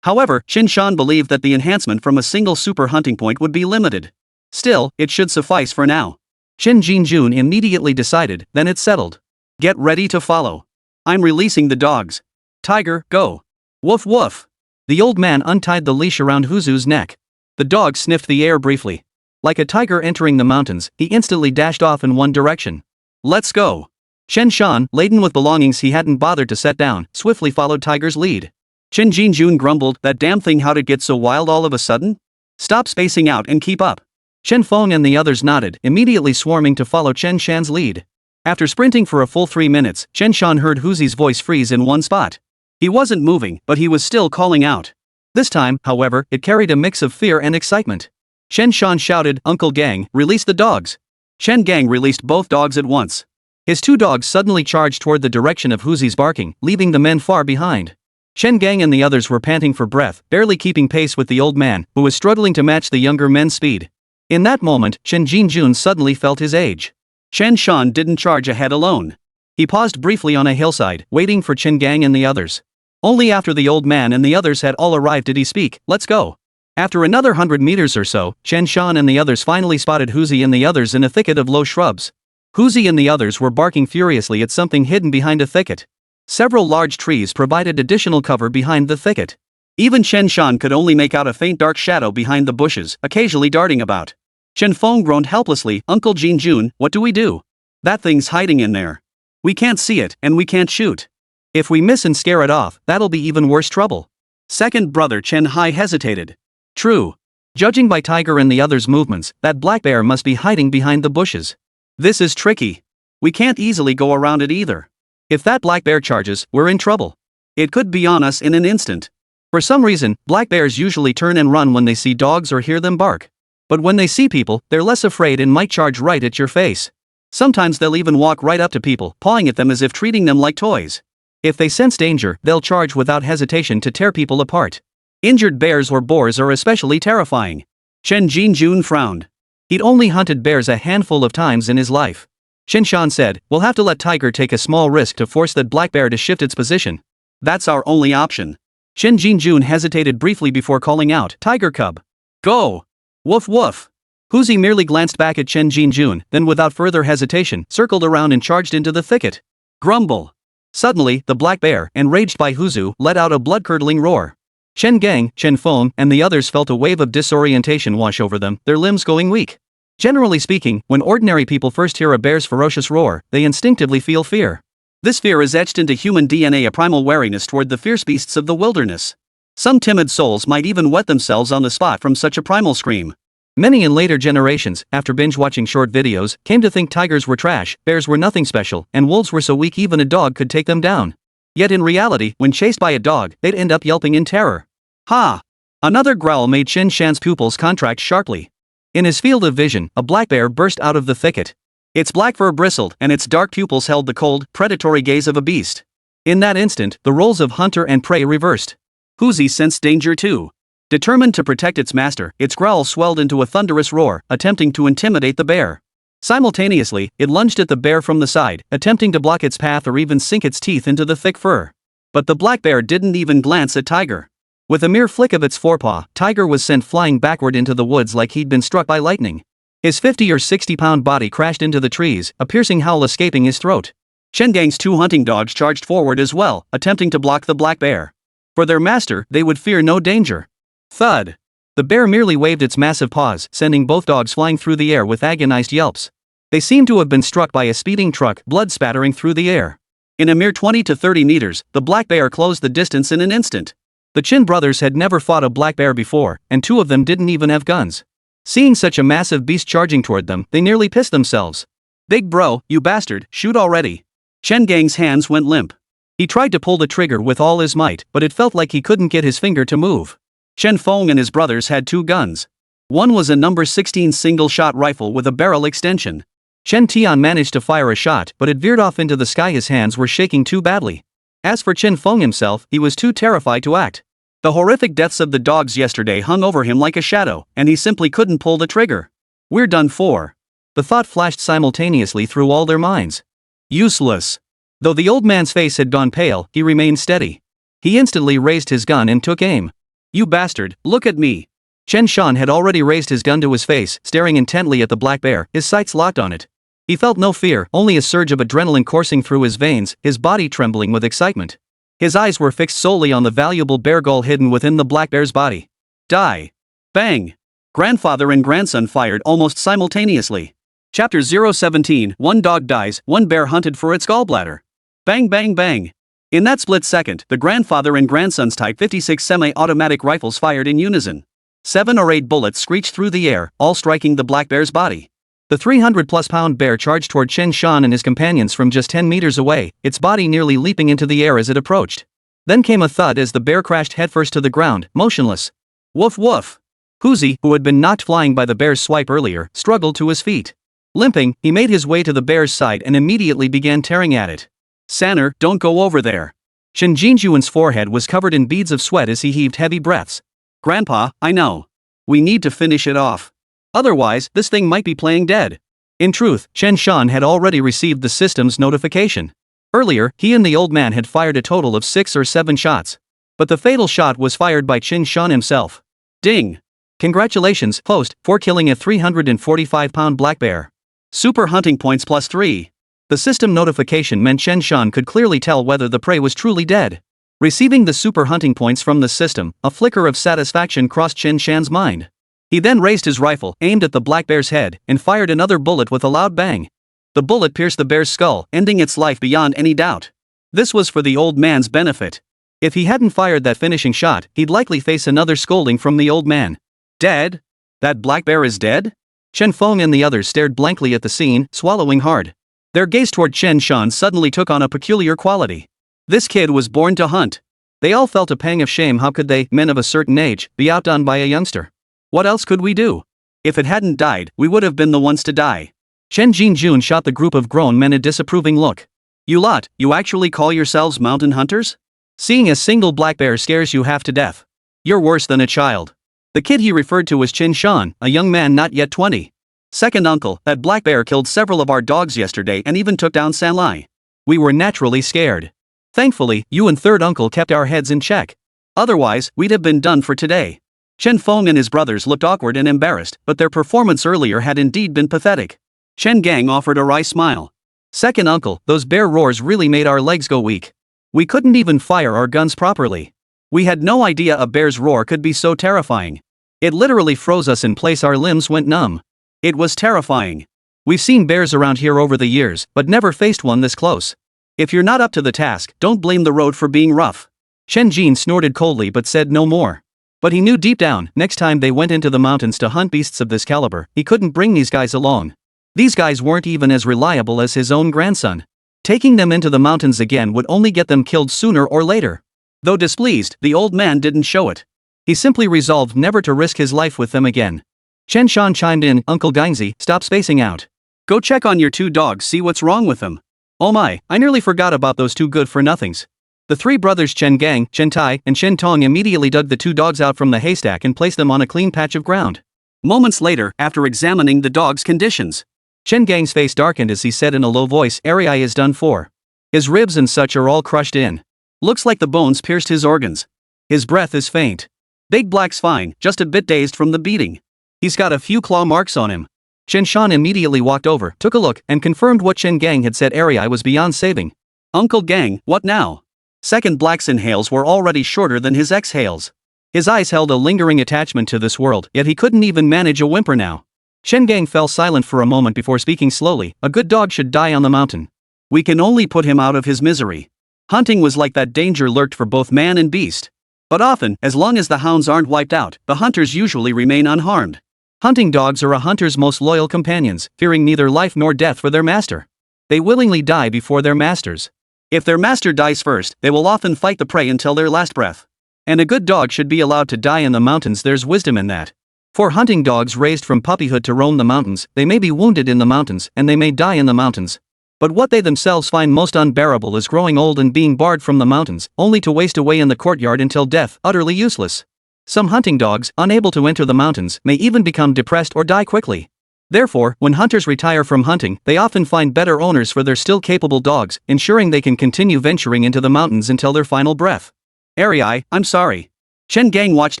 However, Chen Shan believed that the enhancement from a single super hunting point would be limited. Still, it should suffice for now. Chen Jun immediately decided, then it's settled. Get ready to follow. I'm releasing the dogs. Tiger, go. Woof woof. The old man untied the leash around Huzu's neck. The dog sniffed the air briefly. Like a tiger entering the mountains, he instantly dashed off in one direction. Let's go. Chen Shan, laden with belongings he hadn't bothered to set down, swiftly followed Tiger's lead. Chen Jun grumbled, "That damn thing, how'd it get so wild all of a sudden? Stop spacing out and keep up." Chen Feng and the others nodded, immediately swarming to follow Chen Shan's lead. After sprinting for a full 3 minutes, Chen Shan heard Huzi's voice freeze in one spot. He wasn't moving, but he was still calling out. This time, however, it carried a mix of fear and excitement. Chen Shan shouted, "Uncle Gang, release the dogs." Chen Gang released both dogs at once. His 2 dogs suddenly charged toward the direction of Huzi's barking, leaving the men far behind. Chen Gang and the others were panting for breath, barely keeping pace with the old man, who was struggling to match the younger men's speed. In that moment, Chen Jun suddenly felt his age. Chen Shan didn't charge ahead alone. He paused briefly on a hillside, waiting for Chen Gang and the others. Only after the old man and the others had all arrived did he speak, "Let's go." After another 100 meters or so, Chen Shan and the others finally spotted Huzi and the others in a thicket of low shrubs. Huzi and the others were barking furiously at something hidden behind a thicket. Several large trees provided additional cover behind the thicket. Even Chen Shan could only make out a faint dark shadow behind the bushes, occasionally darting about. Chen Feng groaned helplessly, "Uncle Jun, what do we do? That thing's hiding in there. We can't see it, and we can't shoot. If we miss and scare it off, that'll be even worse trouble." Second brother Chen Hai hesitated. True. Judging by Tiger and the others' movements, that black bear must be hiding behind the bushes. This is tricky. We can't easily go around it either. If that black bear charges, we're in trouble. It could be on us in an instant. For some reason, black bears usually turn and run when they see dogs or hear them bark. But when they see people, they're less afraid and might charge right at your face. Sometimes they'll even walk right up to people, pawing at them as if treating them like toys. If they sense danger, they'll charge without hesitation to tear people apart. Injured bears or boars are especially terrifying. Chen Jun frowned. He'd only hunted bears a handful of times in his life. Chen Shan said, "We'll have to let Tiger take a small risk to force that black bear to shift its position. That's our only option." Chen Jun hesitated briefly before calling out, "Tiger cub! Go! Woof woof!" Huzi merely glanced back at Chen Jun, then without further hesitation, circled around and charged into the thicket. Grumble! Suddenly, the black bear, enraged by Huzu, let out a blood-curdling roar. Chen Gang, Chen Feng, and the others felt a wave of disorientation wash over them, their limbs going weak. Generally speaking, when ordinary people first hear a bear's ferocious roar, they instinctively feel fear. This fear is etched into human DNA, a primal wariness toward the fierce beasts of the wilderness. Some timid souls might even wet themselves on the spot from such a primal scream. Many in later generations, after binge-watching short videos, came to think tigers were trash, bears were nothing special, and wolves were so weak even a dog could take them down. Yet in reality, when chased by a dog, they'd end up yelping in terror. Ha! Another growl made Chen Shan's pupils contract sharply. In his field of vision, a black bear burst out of the thicket. Its black fur bristled, and its dark pupils held the cold, predatory gaze of a beast. In that instant, the roles of hunter and prey reversed. Huzi sensed danger too. Determined to protect its master, its growl swelled into a thunderous roar, attempting to intimidate the bear. Simultaneously, it lunged at the bear from the side, attempting to block its path or even sink its teeth into the thick fur. But the black bear didn't even glance at Tiger. With a mere flick of its forepaw, Tiger was sent flying backward into the woods like he'd been struck by lightning. His 50 or 60-pound body crashed into the trees, a piercing howl escaping his throat. Chen Gang's 2 hunting dogs charged forward as well, attempting to block the black bear. For their master, they would fear no danger. Thud! The bear merely waved its massive paws, sending both dogs flying through the air with agonized yelps. They seemed to have been struck by a speeding truck, blood spattering through the air. In a mere 20 to 30 meters, the black bear closed the distance in an instant. The Chin brothers had never fought a black bear before, and 2 of them didn't even have guns. Seeing such a massive beast charging toward them, they nearly pissed themselves. "Big bro, you bastard, shoot already." Chen Gang's hands went limp. He tried to pull the trigger with all his might, but it felt like he couldn't get his finger to move. Chen Feng and his brothers had 2 guns. One was a number 16 single-shot rifle with a barrel extension. Chen Tian managed to fire a shot, but it veered off into the sky. His hands were shaking too badly. As for Chen Feng himself, he was too terrified to act. The horrific deaths of the dogs yesterday hung over him like a shadow, and he simply couldn't pull the trigger. "We're done for." The thought flashed simultaneously through all their minds. Useless. Though the old man's face had gone pale, he remained steady. He instantly raised his gun and took aim. "You bastard, look at me." Chen Shan had already raised his gun to his face, staring intently at the black bear, his sights locked on it. He felt no fear, only a surge of adrenaline coursing through his veins, his body trembling with excitement. His eyes were fixed solely on the valuable bear gall hidden within the black bear's body. Die! Bang! Grandfather and grandson fired almost simultaneously. Chapter 017, One dog dies, one bear hunted for its gallbladder. Bang bang bang! In that split second, the grandfather and grandson's Type 56 semi-automatic rifles fired in unison. 7 or 8 bullets screeched through the air, all striking the black bear's body. The 300-plus-pound bear charged toward Chen Shan and his companions from just 10 meters away, its body nearly leaping into the air as it approached. Then came a thud as the bear crashed headfirst to the ground, motionless. Woof woof! Huzi, who had been knocked flying by the bear's swipe earlier, struggled to his feet. Limping, he made his way to the bear's side and immediately began tearing at it. "Sanner, don't go over there." Chen Jinjuan's forehead was covered in beads of sweat as he heaved heavy breaths. "Grandpa, I know. We need to finish it off. Otherwise, this thing might be playing dead." In truth, Chen Shan had already received the system's notification. Earlier, he and the old man had fired a total of 6 or 7 shots. But the fatal shot was fired by Chen Shan himself. Ding! Congratulations, host, for killing a 345-pound black bear. Super hunting points +3. The system notification meant Chen Shan could clearly tell whether the prey was truly dead. Receiving the super hunting points from the system, a flicker of satisfaction crossed Chen Shan's mind. He then raised his rifle, aimed at the black bear's head, and fired another bullet with a loud bang. The bullet pierced the bear's skull, ending its life beyond any doubt. This was for the old man's benefit. If he hadn't fired that finishing shot, he'd likely face another scolding from the old man. Dead? That black bear is dead? Chen Feng and the others stared blankly at the scene, swallowing hard. Their gaze toward Chen Shan suddenly took on a peculiar quality. This kid was born to hunt. They all felt a pang of shame. How could they, men of a certain age, be outdone by a youngster? What else could we do? If it hadn't died, we would have been the ones to die. Chen Jun shot the group of grown men a disapproving look. You lot, you actually call yourselves mountain hunters? Seeing a single black bear scares you half to death. You're worse than a child. The kid he referred to was Chen Shan, a young man not yet 20. Second uncle, that black bear killed several of our dogs yesterday and even took down San Lai. We were naturally scared. Thankfully, you and third uncle kept our heads in check. Otherwise, we'd have been done for today. Chen Feng and his brothers looked awkward and embarrassed, but their performance earlier had indeed been pathetic. Chen Gang offered a wry smile. Second uncle, those bear roars really made our legs go weak. We couldn't even fire our guns properly. We had no idea a bear's roar could be so terrifying. It literally froze us in place, our limbs went numb. It was terrifying. We've seen bears around here over the years, but never faced one this close. If you're not up to the task, don't blame the road for being rough. Chen Jin snorted coldly but said no more. But he knew deep down, next time they went into the mountains to hunt beasts of this caliber, he couldn't bring these guys along. These guys weren't even as reliable as his own grandson. Taking them into the mountains again would only get them killed sooner or later. Though displeased, the old man didn't show it. He simply resolved never to risk his life with them again. Chen Shan chimed in, Uncle Geinzi, stop spacing out. Go check on your two dogs, see what's wrong with them. Oh my, I nearly forgot about those two good-for-nothings. The three brothers Chen Gang, Chen Tai, and Chen Tong immediately dug the two dogs out from the haystack and placed them on a clean patch of ground. Moments later, after examining the dogs' conditions, Chen Gang's face darkened as he said in a low voice, Arai is done for. His ribs and such are all crushed in. Looks like the bones pierced his organs. His breath is faint. Big Black's fine, just a bit dazed from the beating. He's got a few claw marks on him. Chen Shan immediately walked over, took a look, and confirmed what Chen Gang had said. Arai was beyond saving. Uncle Gang, what now? Second Black's inhales were already shorter than his exhales. His eyes held a lingering attachment to this world, yet he couldn't even manage a whimper now. Chen Gang fell silent for a moment before speaking slowly, a good dog should die on the mountain. We can only put him out of his misery. Hunting was like that, danger lurked for both man and beast. But often, as long as the hounds aren't wiped out, the hunters usually remain unharmed. Hunting dogs are a hunter's most loyal companions, fearing neither life nor death for their master. They willingly die before their masters. If their master dies first, they will often fight the prey until their last breath. And a good dog should be allowed to die in the mountains. There's wisdom in that. For hunting dogs raised from puppyhood to roam the mountains, they may be wounded in the mountains, and they may die in the mountains. But what they themselves find most unbearable is growing old and being barred from the mountains, only to waste away in the courtyard until death, utterly useless. Some hunting dogs, unable to enter the mountains, may even become depressed or die quickly. Therefore, when hunters retire from hunting, they often find better owners for their still capable dogs, ensuring they can continue venturing into the mountains until their final breath. Arai, I'm sorry. Chen Gang watched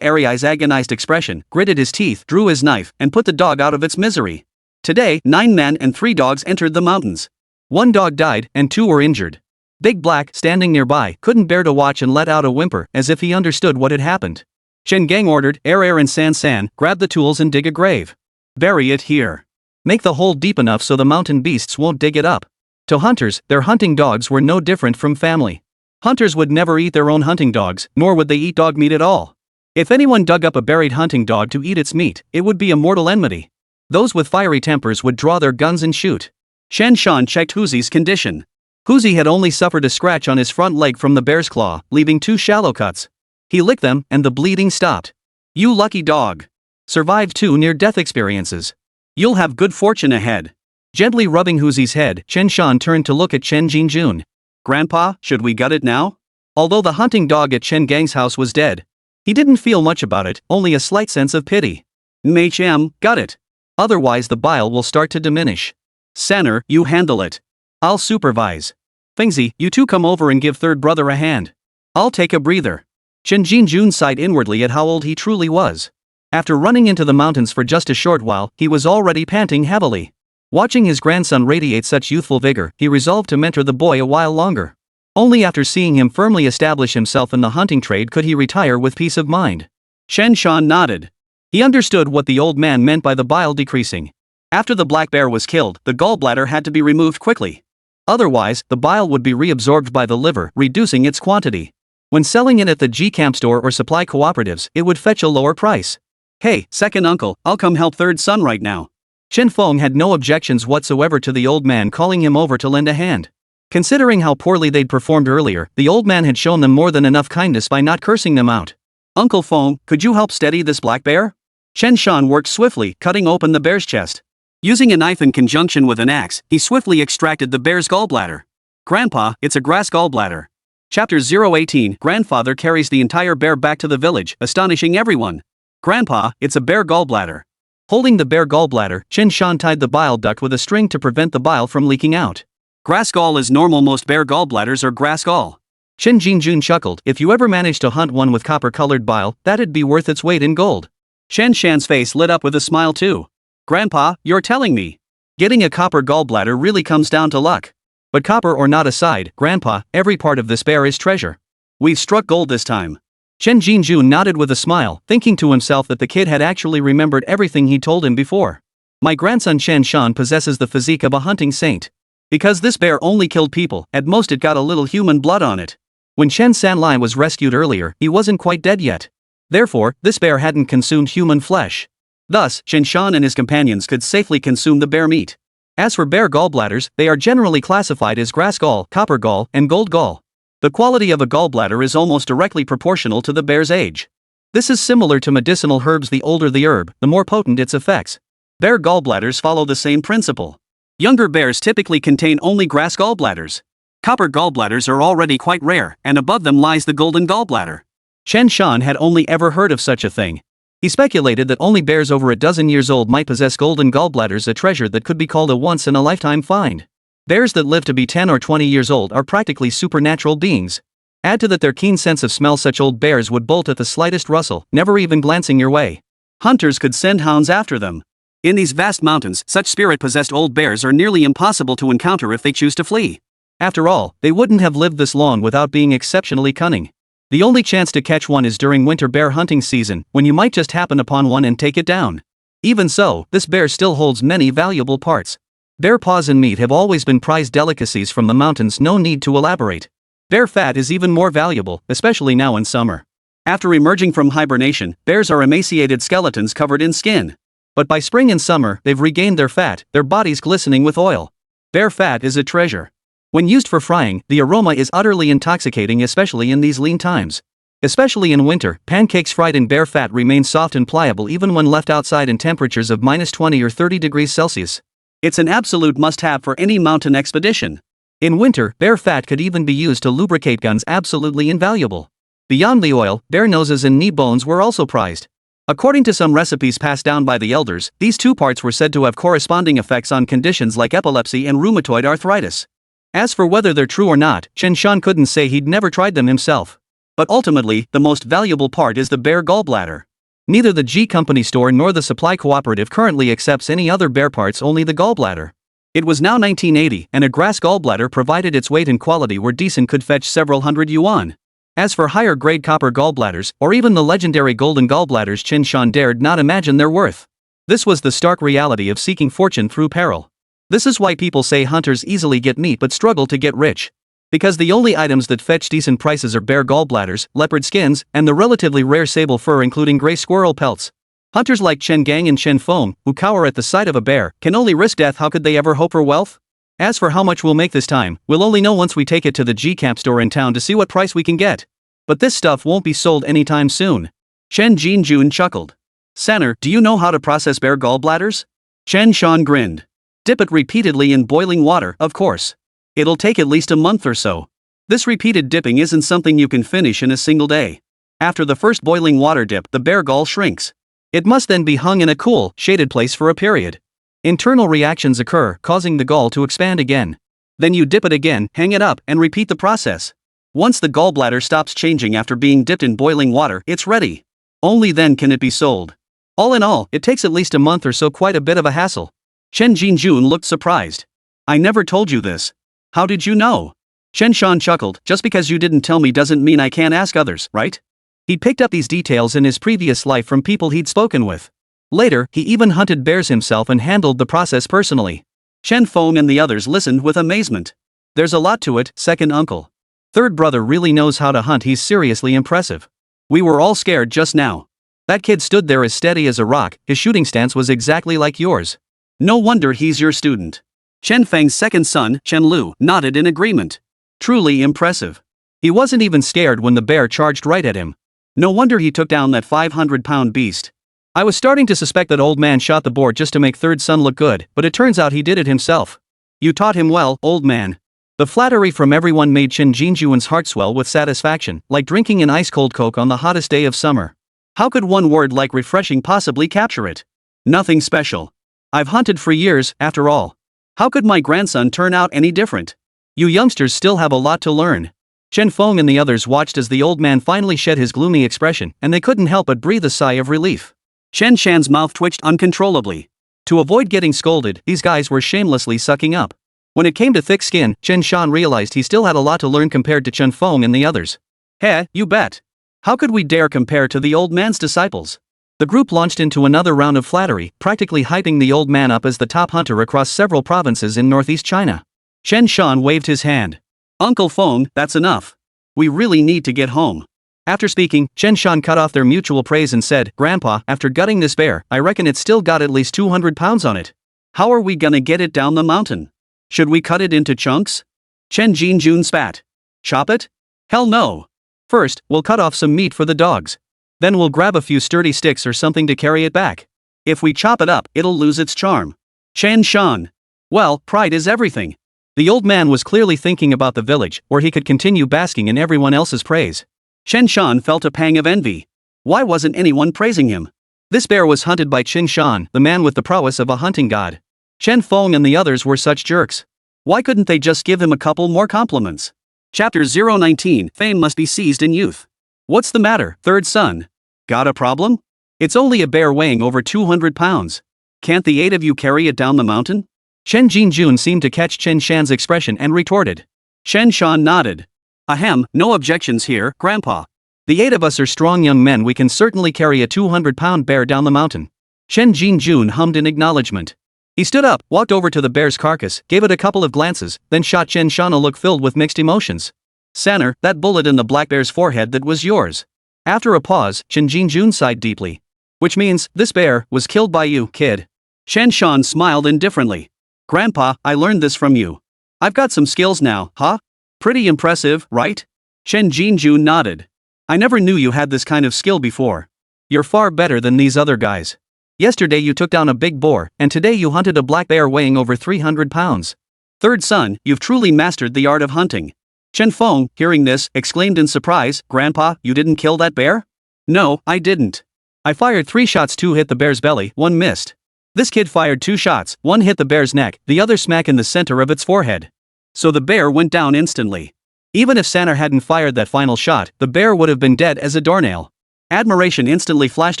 Arai's agonized expression, gritted his teeth, drew his knife, and put the dog out of its misery. Today, 9 men and 3 dogs entered the mountains. 1 dog died, and 2 were injured. Big Black, standing nearby, couldn't bear to watch and let out a whimper, as if he understood what had happened. Chen Gang ordered, Arai and San, grab the tools and dig a grave. Bury it here. Make the hole deep enough so the mountain beasts won't dig it up. To hunters, their hunting dogs were no different from family. Hunters would never eat their own hunting dogs, nor would they eat dog meat at all. If anyone dug up a buried hunting dog to eat its meat, it would be a mortal enmity. Those with fiery tempers would draw their guns and shoot. Chen Shan checked Huzi's condition. Huzi had only suffered a scratch on his front leg from the bear's claw, leaving 2 shallow cuts. He licked them, and the bleeding stopped. You lucky dog. Survived 2 near-death experiences. You'll have good fortune ahead. Gently rubbing Huzi's head, Chen Shan turned to look at Chen Jinjun. Grandpa, should we gut it now? Although the hunting dog at Chen Gang's house was dead, he didn't feel much about it, only a slight sense of pity. Hm, gut it. Otherwise the bile will start to diminish. Sanner, you handle it. I'll supervise. Fengzi, you two come over and give third brother a hand. I'll take a breather. Chen Jinjun sighed inwardly at how old he truly was. After running into the mountains for just a short while, he was already panting heavily. Watching his grandson radiate such youthful vigor, he resolved to mentor the boy a while longer. Only after seeing him firmly establish himself in the hunting trade could he retire with peace of mind. Chen Shan nodded. He understood what the old man meant by the bile decreasing. After the black bear was killed, the gallbladder had to be removed quickly. Otherwise, the bile would be reabsorbed by the liver, reducing its quantity. When selling it at the G-Camp store or supply cooperatives, it would fetch a lower price. Hey, second uncle, I'll come help third son right now. Chen Feng had no objections whatsoever to the old man calling him over to lend a hand. Considering how poorly they'd performed earlier, the old man had shown them more than enough kindness by not cursing them out. Uncle Feng, could you help steady this black bear? Chen Shan worked swiftly, cutting open the bear's chest. Using a knife in conjunction with an axe, he swiftly extracted the bear's gallbladder. Grandpa, it's a grass gallbladder. Chapter 018, Grandfather carries the entire bear back to the village, astonishing everyone. Grandpa, it's a bear gallbladder. Holding the bear gallbladder, Chen Shan tied the bile duct with a string to prevent the bile from leaking out. Grass gall is normal. Most bear gallbladders are grass gall. Chen Jun chuckled. If you ever manage to hunt one with copper-colored bile, that'd be worth its weight in gold. Chen Shan's face lit up with a smile too. Grandpa, you're telling me. Getting a copper gallbladder really comes down to luck. But copper or not aside, Grandpa, every part of this bear is treasure. We've struck gold this time. Chen Jun nodded with a smile, thinking to himself that the kid had actually remembered everything he told him before. My grandson Chen Shan possesses the physique of a hunting saint. Because this bear only killed people, at most it got a little human blood on it. When Chen Shan was rescued earlier, he wasn't quite dead yet. Therefore, this bear hadn't consumed human flesh. Thus, Chen Shan and his companions could safely consume the bear meat. As for bear gallbladders, they are generally classified as grass gall, copper gall, and gold gall. The quality of a gallbladder is almost directly proportional to the bear's age. This is similar to medicinal herbs. The older the herb, the more potent its effects. Bear gallbladders follow the same principle. Younger bears typically contain only grass gallbladders. Copper gallbladders are already quite rare, and above them lies the golden gallbladder. Chen Shan had only ever heard of such a thing. He speculated that only bears over a dozen years old might possess golden gallbladders, a treasure that could be called a once-in-a-lifetime find. Bears that live to be 10 or 20 years old are practically supernatural beings. Add to that their keen sense of smell. Such old bears would bolt at the slightest rustle, never even glancing your way. Hunters could send hounds after them. In these vast mountains, such spirit-possessed old bears are nearly impossible to encounter if they choose to flee. After all, they wouldn't have lived this long without being exceptionally cunning. The only chance to catch one is during winter bear hunting season, when you might just happen upon one and take it down. Even so, this bear still holds many valuable parts. Bear paws and meat have always been prized delicacies from the mountains, no need to elaborate. Bear fat is even more valuable, especially now in summer. After emerging from hibernation, bears are emaciated skeletons covered in skin. But by spring and summer, they've regained their fat, their bodies glistening with oil. Bear fat is a treasure. When used for frying, the aroma is utterly intoxicating, especially in these lean times. Especially in winter, pancakes fried in bear fat remain soft and pliable even when left outside in temperatures of -20 or 30 degrees Celsius. It's an absolute must-have for any mountain expedition. In winter, bear fat could even be used to lubricate guns, absolutely invaluable. Beyond the oil, bear noses and knee bones were also prized. According to some recipes passed down by the elders, these two parts were said to have corresponding effects on conditions like epilepsy and rheumatoid arthritis. As for whether they're true or not, Chen Shan couldn't say. He'd never tried them himself. But ultimately, the most valuable part is the bear gallbladder. Neither the G Company store nor the supply cooperative currently accepts any other bear parts, only the gallbladder. It was now 1980, and a grass gallbladder, provided its weight and quality were decent, could fetch several hundred yuan. As for higher grade copper gallbladders, or even the legendary golden gallbladders, Chen Shan dared not imagine their worth. This was the stark reality of seeking fortune through peril. This is why people say hunters easily get meat but struggle to get rich. Because the only items that fetch decent prices are bear gallbladders, leopard skins, and the relatively rare sable fur, including gray squirrel pelts. Hunters like Chen Gang and Chen Feng, who cower at the sight of a bear, can only risk death. How could they ever hope for wealth? As for how much we'll make this time, we'll only know once we take it to the G Camp store in town to see what price we can get. But this stuff won't be sold anytime soon. Chen Jun chuckled. Sanner, do you know how to process bear gallbladders? Chen Shan grinned. Dip it repeatedly in boiling water, of course. It'll take at least a month or so. This repeated dipping isn't something you can finish in a single day. After the first boiling water dip, the bear gall shrinks. It must then be hung in a cool, shaded place for a period. Internal reactions occur, causing the gall to expand again. Then you dip it again, hang it up, and repeat the process. Once the gallbladder stops changing after being dipped in boiling water, it's ready. Only then can it be sold. All in all, it takes at least a month or so, quite a bit of a hassle. Chen Jun looked surprised. I never told you this. How did you know? Chen Shan chuckled. Just because you didn't tell me doesn't mean I can't ask others, right? He'd picked up these details in his previous life from people he'd spoken with. Later, he even hunted bears himself and handled the process personally. Chen Feng and the others listened with amazement. There's a lot to it, second uncle. Third brother really knows how to hunt. He's seriously impressive. We were all scared just now. That kid stood there as steady as a rock. His shooting stance was exactly like yours. No wonder he's your student. Chen Feng's second son, Chen Lu, nodded in agreement. Truly impressive. He wasn't even scared when the bear charged right at him. No wonder he took down that 500-pound beast. I was starting to suspect that old man shot the boar just to make third son look good, but it turns out he did it himself. You taught him well, old man. The flattery from everyone made Chen Jinjuan's heart swell with satisfaction, like drinking an ice-cold Coke on the hottest day of summer. How could one word like refreshing possibly capture it? Nothing special. I've hunted for years, after all. How could my grandson turn out any different? You youngsters still have a lot to learn. Chen Feng and the others watched as the old man finally shed his gloomy expression, and they couldn't help but breathe a sigh of relief. Chen Shan's mouth twitched uncontrollably. To avoid getting scolded, these guys were shamelessly sucking up. When it came to thick skin, Chen Shan realized he still had a lot to learn compared to Chen Feng and the others. Heh, you bet. How could we dare compare to the old man's disciples? The group launched into another round of flattery, practically hyping the old man up as the top hunter across several provinces in northeast China. Chen Shan waved his hand. Uncle Feng, that's enough. We really need to get home. After speaking, Chen Shan cut off their mutual praise and said, Grandpa, after gutting this bear, I reckon it's still got at least 200 pounds on it. How are we gonna get it down the mountain? Should we cut it into chunks? Chen Jinjun spat. Chop it? Hell no. First, we'll cut off some meat for the dogs. Then we'll grab a few sturdy sticks or something to carry it back. If we chop it up, it'll lose its charm. Chen Shan. Well, pride is everything. The old man was clearly thinking about the village, where he could continue basking in everyone else's praise. Chen Shan felt a pang of envy. Why wasn't anyone praising him? This bear was hunted by Chen Shan, the man with the prowess of a hunting god. Chen Feng and the others were such jerks. Why couldn't they just give him a couple more compliments? Chapter 019, Fame must be seized in youth. What's the matter, third son? Got a problem? It's only a bear weighing over 200 pounds. Can't the 8 of you carry it down the mountain? Chen Jinjun seemed to catch Chen Shan's expression and retorted. Chen Shan nodded. Ahem, no objections here, Grandpa. The 8 of us are strong young men, we can certainly carry a 200-pound bear down the mountain. Chen Jinjun hummed in acknowledgement. He stood up, walked over to the bear's carcass, gave it a couple of glances, then shot Chen Shan a look filled with mixed emotions. Sanner, that bullet in the black bear's forehead, that was yours. After a pause, Chen Jinjun sighed deeply. Which means, this bear was killed by you, kid. Chen Shan smiled indifferently. Grandpa, I learned this from you. I've got some skills now, huh? Pretty impressive, right? Chen Jinjun nodded. I never knew you had this kind of skill before. You're far better than these other guys. Yesterday you took down a big boar, and today you hunted a black bear weighing over 300 pounds. Third son, you've truly mastered the art of hunting. Chen Feng, hearing this, exclaimed in surprise, Grandpa, you didn't kill that bear? No, I didn't. I fired 3 shots, 2 hit the bear's belly, 1 missed. This kid fired 2 shots, 1 hit the bear's neck, the other smack in the center of its forehead. So the bear went down instantly. Even if Sanner hadn't fired that final shot, the bear would have been dead as a doornail. Admiration instantly flashed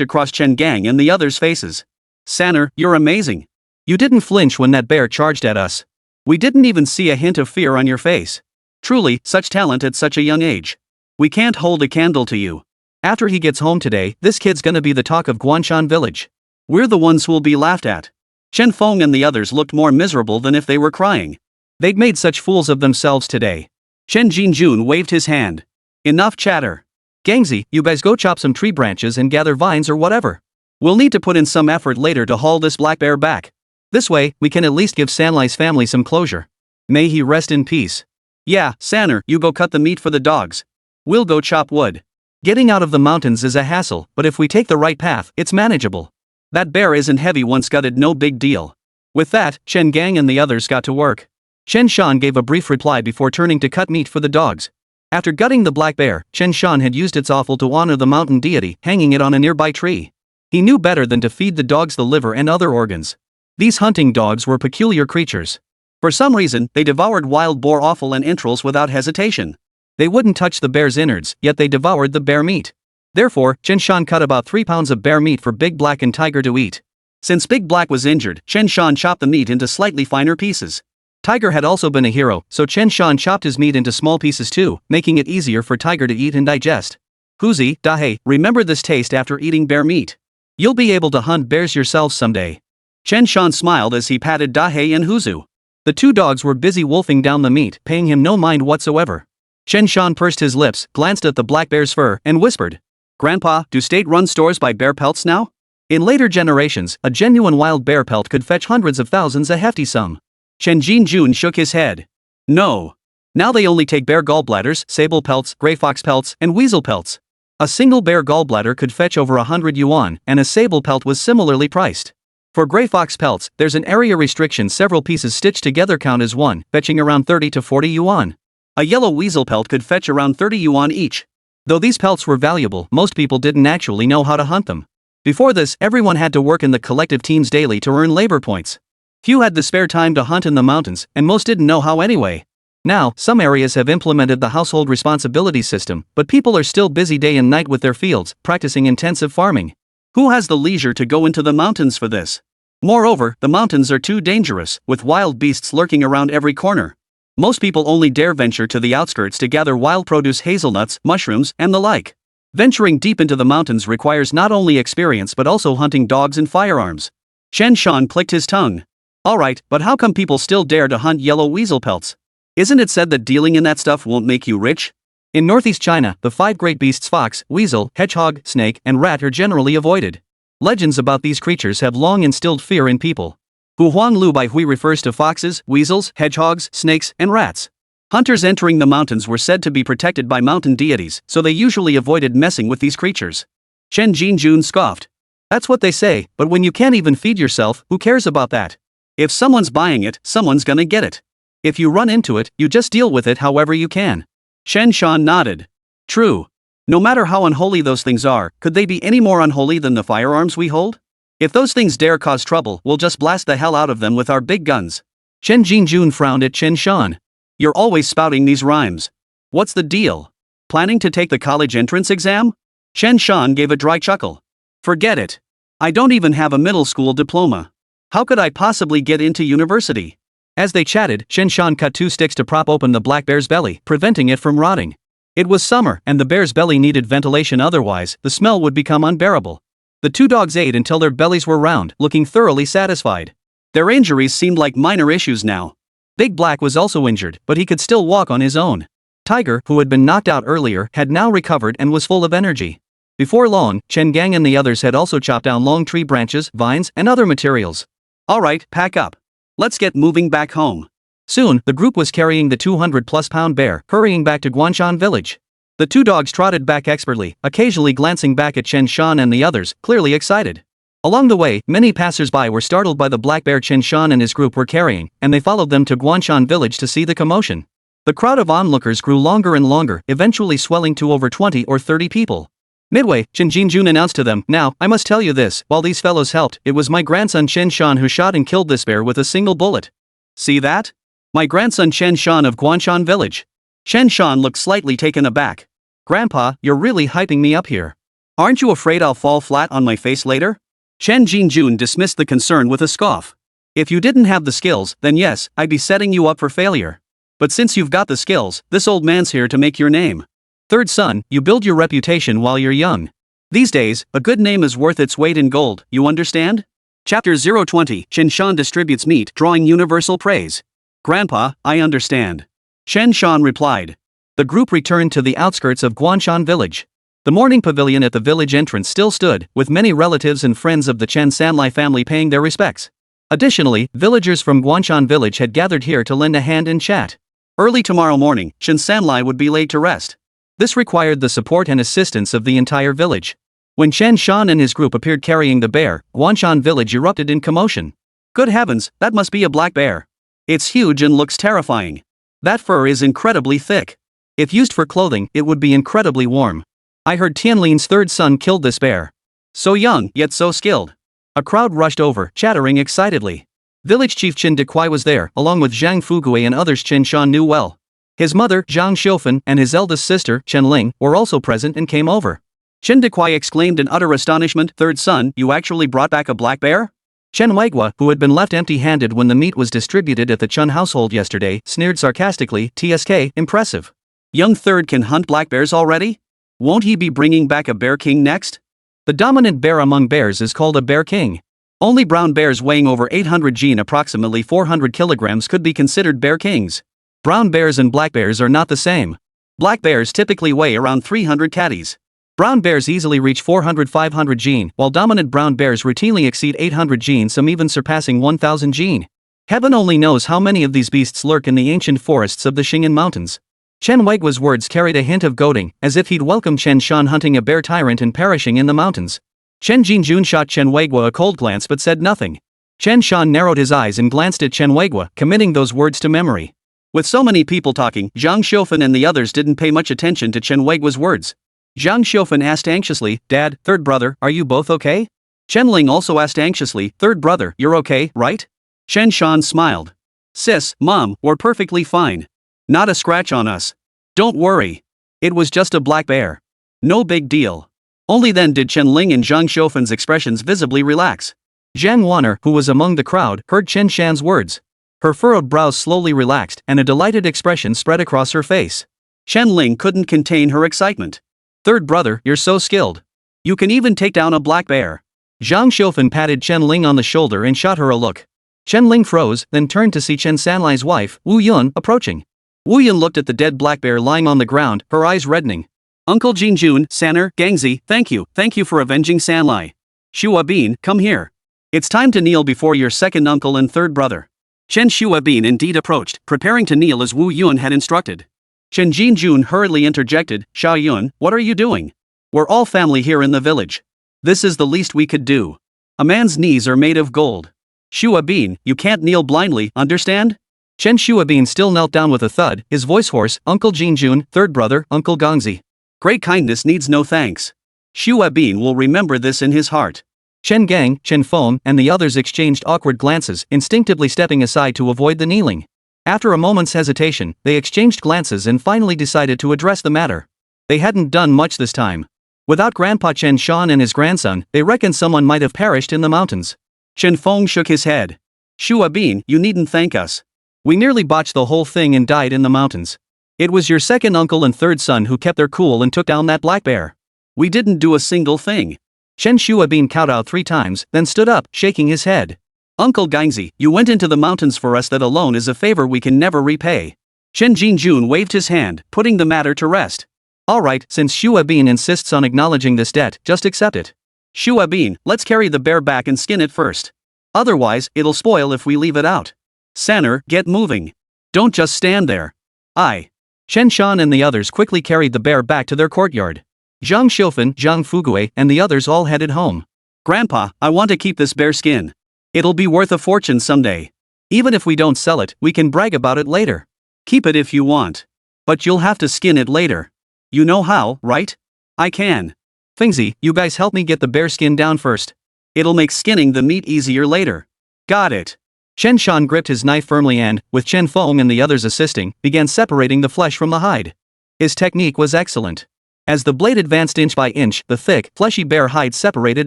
across Chen Gang and the others' faces. Sanner, you're amazing. You didn't flinch when that bear charged at us. We didn't even see a hint of fear on your face. Truly, such talent at such a young age. We can't hold a candle to you. After he gets home today, this kid's gonna be the talk of Guanshan village. We're the ones who'll be laughed at. Chen Feng and the others looked more miserable than if they were crying. They'd made such fools of themselves today. Chen Jinjun waved his hand. Enough chatter. Gangzi, you guys go chop some tree branches and gather vines or whatever. We'll need to put in some effort later to haul this black bear back. This way, we can at least give Sanlai's family some closure. May he rest in peace. Yeah, Sanner, you go cut the meat for the dogs. We'll go chop wood. Getting out of the mountains is a hassle, but if we take the right path, it's manageable. That bear isn't heavy once gutted, no big deal. With that, Chen Gang and the others got to work. Chen Shan gave a brief reply before turning to cut meat for the dogs. After gutting the black bear, Chen Shan had used its offal to honor the mountain deity, hanging it on a nearby tree. He knew better than to feed the dogs the liver and other organs. These hunting dogs were peculiar creatures. For some reason, they devoured wild boar offal and entrails without hesitation. They wouldn't touch the bear's innards, yet they devoured the bear meat. Therefore, Chen Shan cut about 3 pounds of bear meat for Big Black and Tiger to eat. Since Big Black was injured, Chen Shan chopped the meat into slightly finer pieces. Tiger had also been a hero, so Chen Shan chopped his meat into small pieces too, making it easier for Tiger to eat and digest. Huzi, Dahe, remember this taste after eating bear meat. You'll be able to hunt bears yourselves someday. Chen Shan smiled as he patted Dahe and Huzu. The 2 dogs were busy wolfing down the meat, paying him no mind whatsoever. Chen Shan pursed his lips, glanced at the black bear's fur, and whispered, Grandpa, do state-run stores buy bear pelts now? In later generations, a genuine wild bear pelt could fetch hundreds of thousands, a hefty sum. Chen Jinjun shook his head. No. Now they only take bear gallbladders, sable pelts, gray fox pelts, and weasel pelts. A single bear gallbladder could fetch over 100 yuan, and a sable pelt was similarly priced. For gray fox pelts, there's an area restriction, several pieces stitched together count as one, fetching around 30 to 40 yuan. A yellow weasel pelt could fetch around 30 yuan each. Though these pelts were valuable, most people didn't actually know how to hunt them. Before this, everyone had to work in the collective teams daily to earn labor points. Few had the spare time to hunt in the mountains, and most didn't know how anyway. Now, some areas have implemented the household responsibility system, but people are still busy day and night with their fields, practicing intensive farming. Who has the leisure to go into the mountains for this? Moreover, the mountains are too dangerous, with wild beasts lurking around every corner. Most people only dare venture to the outskirts to gather wild produce, hazelnuts, mushrooms, and the like. Venturing deep into the mountains requires not only experience but also hunting dogs and firearms. Chen Shan clicked his tongue. Alright, but how come people still dare to hunt yellow weasel pelts? Isn't it said that dealing in that stuff won't make you rich? In northeast China, the 5 great beasts fox, weasel, hedgehog, snake, and rat are generally avoided. Legends about these creatures have long instilled fear in people. Hu Huang Lu Bai Hui refers to foxes, weasels, hedgehogs, snakes, and rats. Hunters entering the mountains were said to be protected by mountain deities, so they usually avoided messing with these creatures. Chen Jinjun scoffed. That's what they say, but when you can't even feed yourself, who cares about that? If someone's buying it, someone's gonna get it. If you run into it, you just deal with it however you can. Chen Shan nodded. True. No matter how unholy those things are, could they be any more unholy than the firearms we hold? If those things dare cause trouble, we'll just blast the hell out of them with our big guns. Chen Jinjun frowned at Chen Shan. You're always spouting these rhymes. What's the deal? Planning to take the college entrance exam? Chen Shan gave a dry chuckle. Forget it. I don't even have a middle school diploma. How could I possibly get into university? As they chatted, Chen Shan cut 2 sticks to prop open the black bear's belly, preventing it from rotting. It was summer, and the bear's belly needed ventilation, otherwise, the smell would become unbearable. The 2 dogs ate until their bellies were round, looking thoroughly satisfied. Their injuries seemed like minor issues now. Big Black was also injured, but he could still walk on his own. Tiger, who had been knocked out earlier, had now recovered and was full of energy. Before long, Chen Gang and the others had also chopped down long tree branches, vines, and other materials. Alright, pack up. Let's get moving back home. Soon, the group was carrying the 200-plus pound bear, hurrying back to Guanshan village. The 2 dogs trotted back expertly, occasionally glancing back at Chen Shan and the others, clearly excited. Along the way, many passers-by were startled by the black bear Chen Shan and his group were carrying, and they followed them to Guanshan village to see the commotion. The crowd of onlookers grew longer and longer, eventually swelling to over 20 or 30 people. Midway, Chen Jinjun announced to them, "Now, I must tell you this, while these fellows helped, it was my grandson Chen Shan who shot and killed this bear with a single bullet. See that? My grandson Chen Shan of Guanshan village." Chen Shan looked slightly taken aback. "Grandpa, you're really hyping me up here. Aren't you afraid I'll fall flat on my face later?" Chen Jinjun dismissed the concern with a scoff. "If you didn't have the skills, then yes, I'd be setting you up for failure. But since you've got the skills, this old man's here to make your name. Third son, you build your reputation while you're young. These days, a good name is worth its weight in gold, you understand?" Chapter 020, Chen Shan distributes meat, drawing universal praise. "Grandpa, I understand." Chen Shan replied. The group returned to the outskirts of Guanshan village. The morning pavilion at the village entrance still stood, with many relatives and friends of the Chen Sanlai family paying their respects. Additionally, villagers from Guanshan village had gathered here to lend a hand and chat. Early tomorrow morning, Chen Sanlai would be laid to rest. This required the support and assistance of the entire village. When Chen Shan and his group appeared carrying the bear, Guanshan village erupted in commotion. Good heavens, that must be a black bear. It's huge and looks terrifying. That fur is incredibly thick. If used for clothing, it would be incredibly warm. I heard Tianlin's third son killed this bear. So young, yet so skilled. A crowd rushed over, chattering excitedly. Village chief Chen Dekwai was there, along with Zhang Fugui and others Chen Shan knew well. His mother, Zhang Xiufan, and his eldest sister, Chen Ling, were also present and came over. Chen Dekwai exclaimed in utter astonishment, "Third son, you actually brought back a black bear?" Chen Weigua, who had been left empty-handed when the meat was distributed at the Chun household yesterday, sneered sarcastically, "TSK, impressive. Young third can hunt black bears already? Won't he be bringing back a bear king next?" The dominant bear among bears is called a bear king. Only brown bears weighing over 800 g, approximately 400 kilograms, could be considered bear kings. Brown bears and black bears are not the same. Black bears typically weigh around 300 kgs. Brown bears easily reach 400-500 g, while dominant brown bears routinely exceed 800 g, some even surpassing 1000 g. Heaven only knows how many of these beasts lurk in the ancient forests of the Xing'an Mountains. Chen Weigua's words carried a hint of goading, as if he'd welcome Chen Shan hunting a bear tyrant and perishing in the mountains. Chen Jinjun shot Chen Weigua a cold glance but said nothing. Chen Shan narrowed his eyes and glanced at Chen Weigua, committing those words to memory. With so many people talking, Zhang Xiufan and the others didn't pay much attention to Chen Weigua's words. Zhang Xiufan asked anxiously, "Dad, third brother, are you both okay?" Chen Ling also asked anxiously, "Third brother, you're okay, right?" Chen Shan smiled. "Sis, Mom, we're perfectly fine. Not a scratch on us. Don't worry. It was just a black bear. No big deal. Only then did Chen Ling and Zhang Xiufan's expressions visibly relax. Zhang Wan'er, who was among the crowd, heard Chen Shan's words. Her furrowed brows slowly relaxed and a delighted expression spread across her face. Chen Ling couldn't contain her excitement. Third brother, you're so skilled. You can even take down a black bear. Zhang Xiufan patted Chen Ling on the shoulder and shot her a look. Chen Ling froze, then turned to see Chen Sanlai's wife, Wu Yun, approaching. Wu Yun looked at the dead black bear lying on the ground, her eyes reddening. Uncle Jinjun, San'er, Gangzi, thank you for avenging Sanlai. Shuabin, come here. It's time to kneel before your second uncle and third brother. Chen Shuabin indeed approached, preparing to kneel as Wu Yun had instructed. Chen Jinjun hurriedly interjected, Sha Yun, what are you doing? We're all family here in the village. This is the least we could do. A man's knees are made of gold. Shuabin, you can't kneel blindly, understand? Chen Shuabin still knelt down with a thud, his voice hoarse, Uncle Jinjun, third brother, Uncle Gangzi. Great kindness needs no thanks. Shuabin will remember this in his heart. Chen Gang, Chen Feng, and the others exchanged awkward glances, instinctively stepping aside to avoid the kneeling. After a moment's hesitation, they exchanged glances and finally decided to address the matter. They hadn't done much this time. Without Grandpa Chen Shan and his grandson, they reckoned someone might have perished in the mountains. Chen Feng shook his head. Shuabin, you needn't thank us. We nearly botched the whole thing and died in the mountains. It was your second uncle and third son who kept their cool and took down that black bear. We didn't do a single thing. Chen Shuabin kowtowed 3 times, then stood up, shaking his head. Uncle Gangzi, you went into the mountains for us, that alone is a favor we can never repay. Chen Jinjun waved his hand, putting the matter to rest. Alright, since Shuabin insists on acknowledging this debt, just accept it. Shuabin, let's carry the bear back and skin it first. Otherwise, it'll spoil if we leave it out. San'er, get moving. Don't just stand there. Aye. Chen Shan and the others quickly carried the bear back to their courtyard. Zhang Xiufan, Zhang Fugui, and the others all headed home. Grandpa, I want to keep this bear skin. It'll be worth a fortune someday. Even if we don't sell it, we can brag about it later. Keep it if you want. But you'll have to skin it later. You know how, right? I can. Fingzi, you guys help me get the bear skin down first. It'll make skinning the meat easier later. Got it. Chen Shan gripped his knife firmly and, with Chen Feng and the others assisting, began separating the flesh from the hide. His technique was excellent. As the blade advanced inch by inch, the thick, fleshy bear hide separated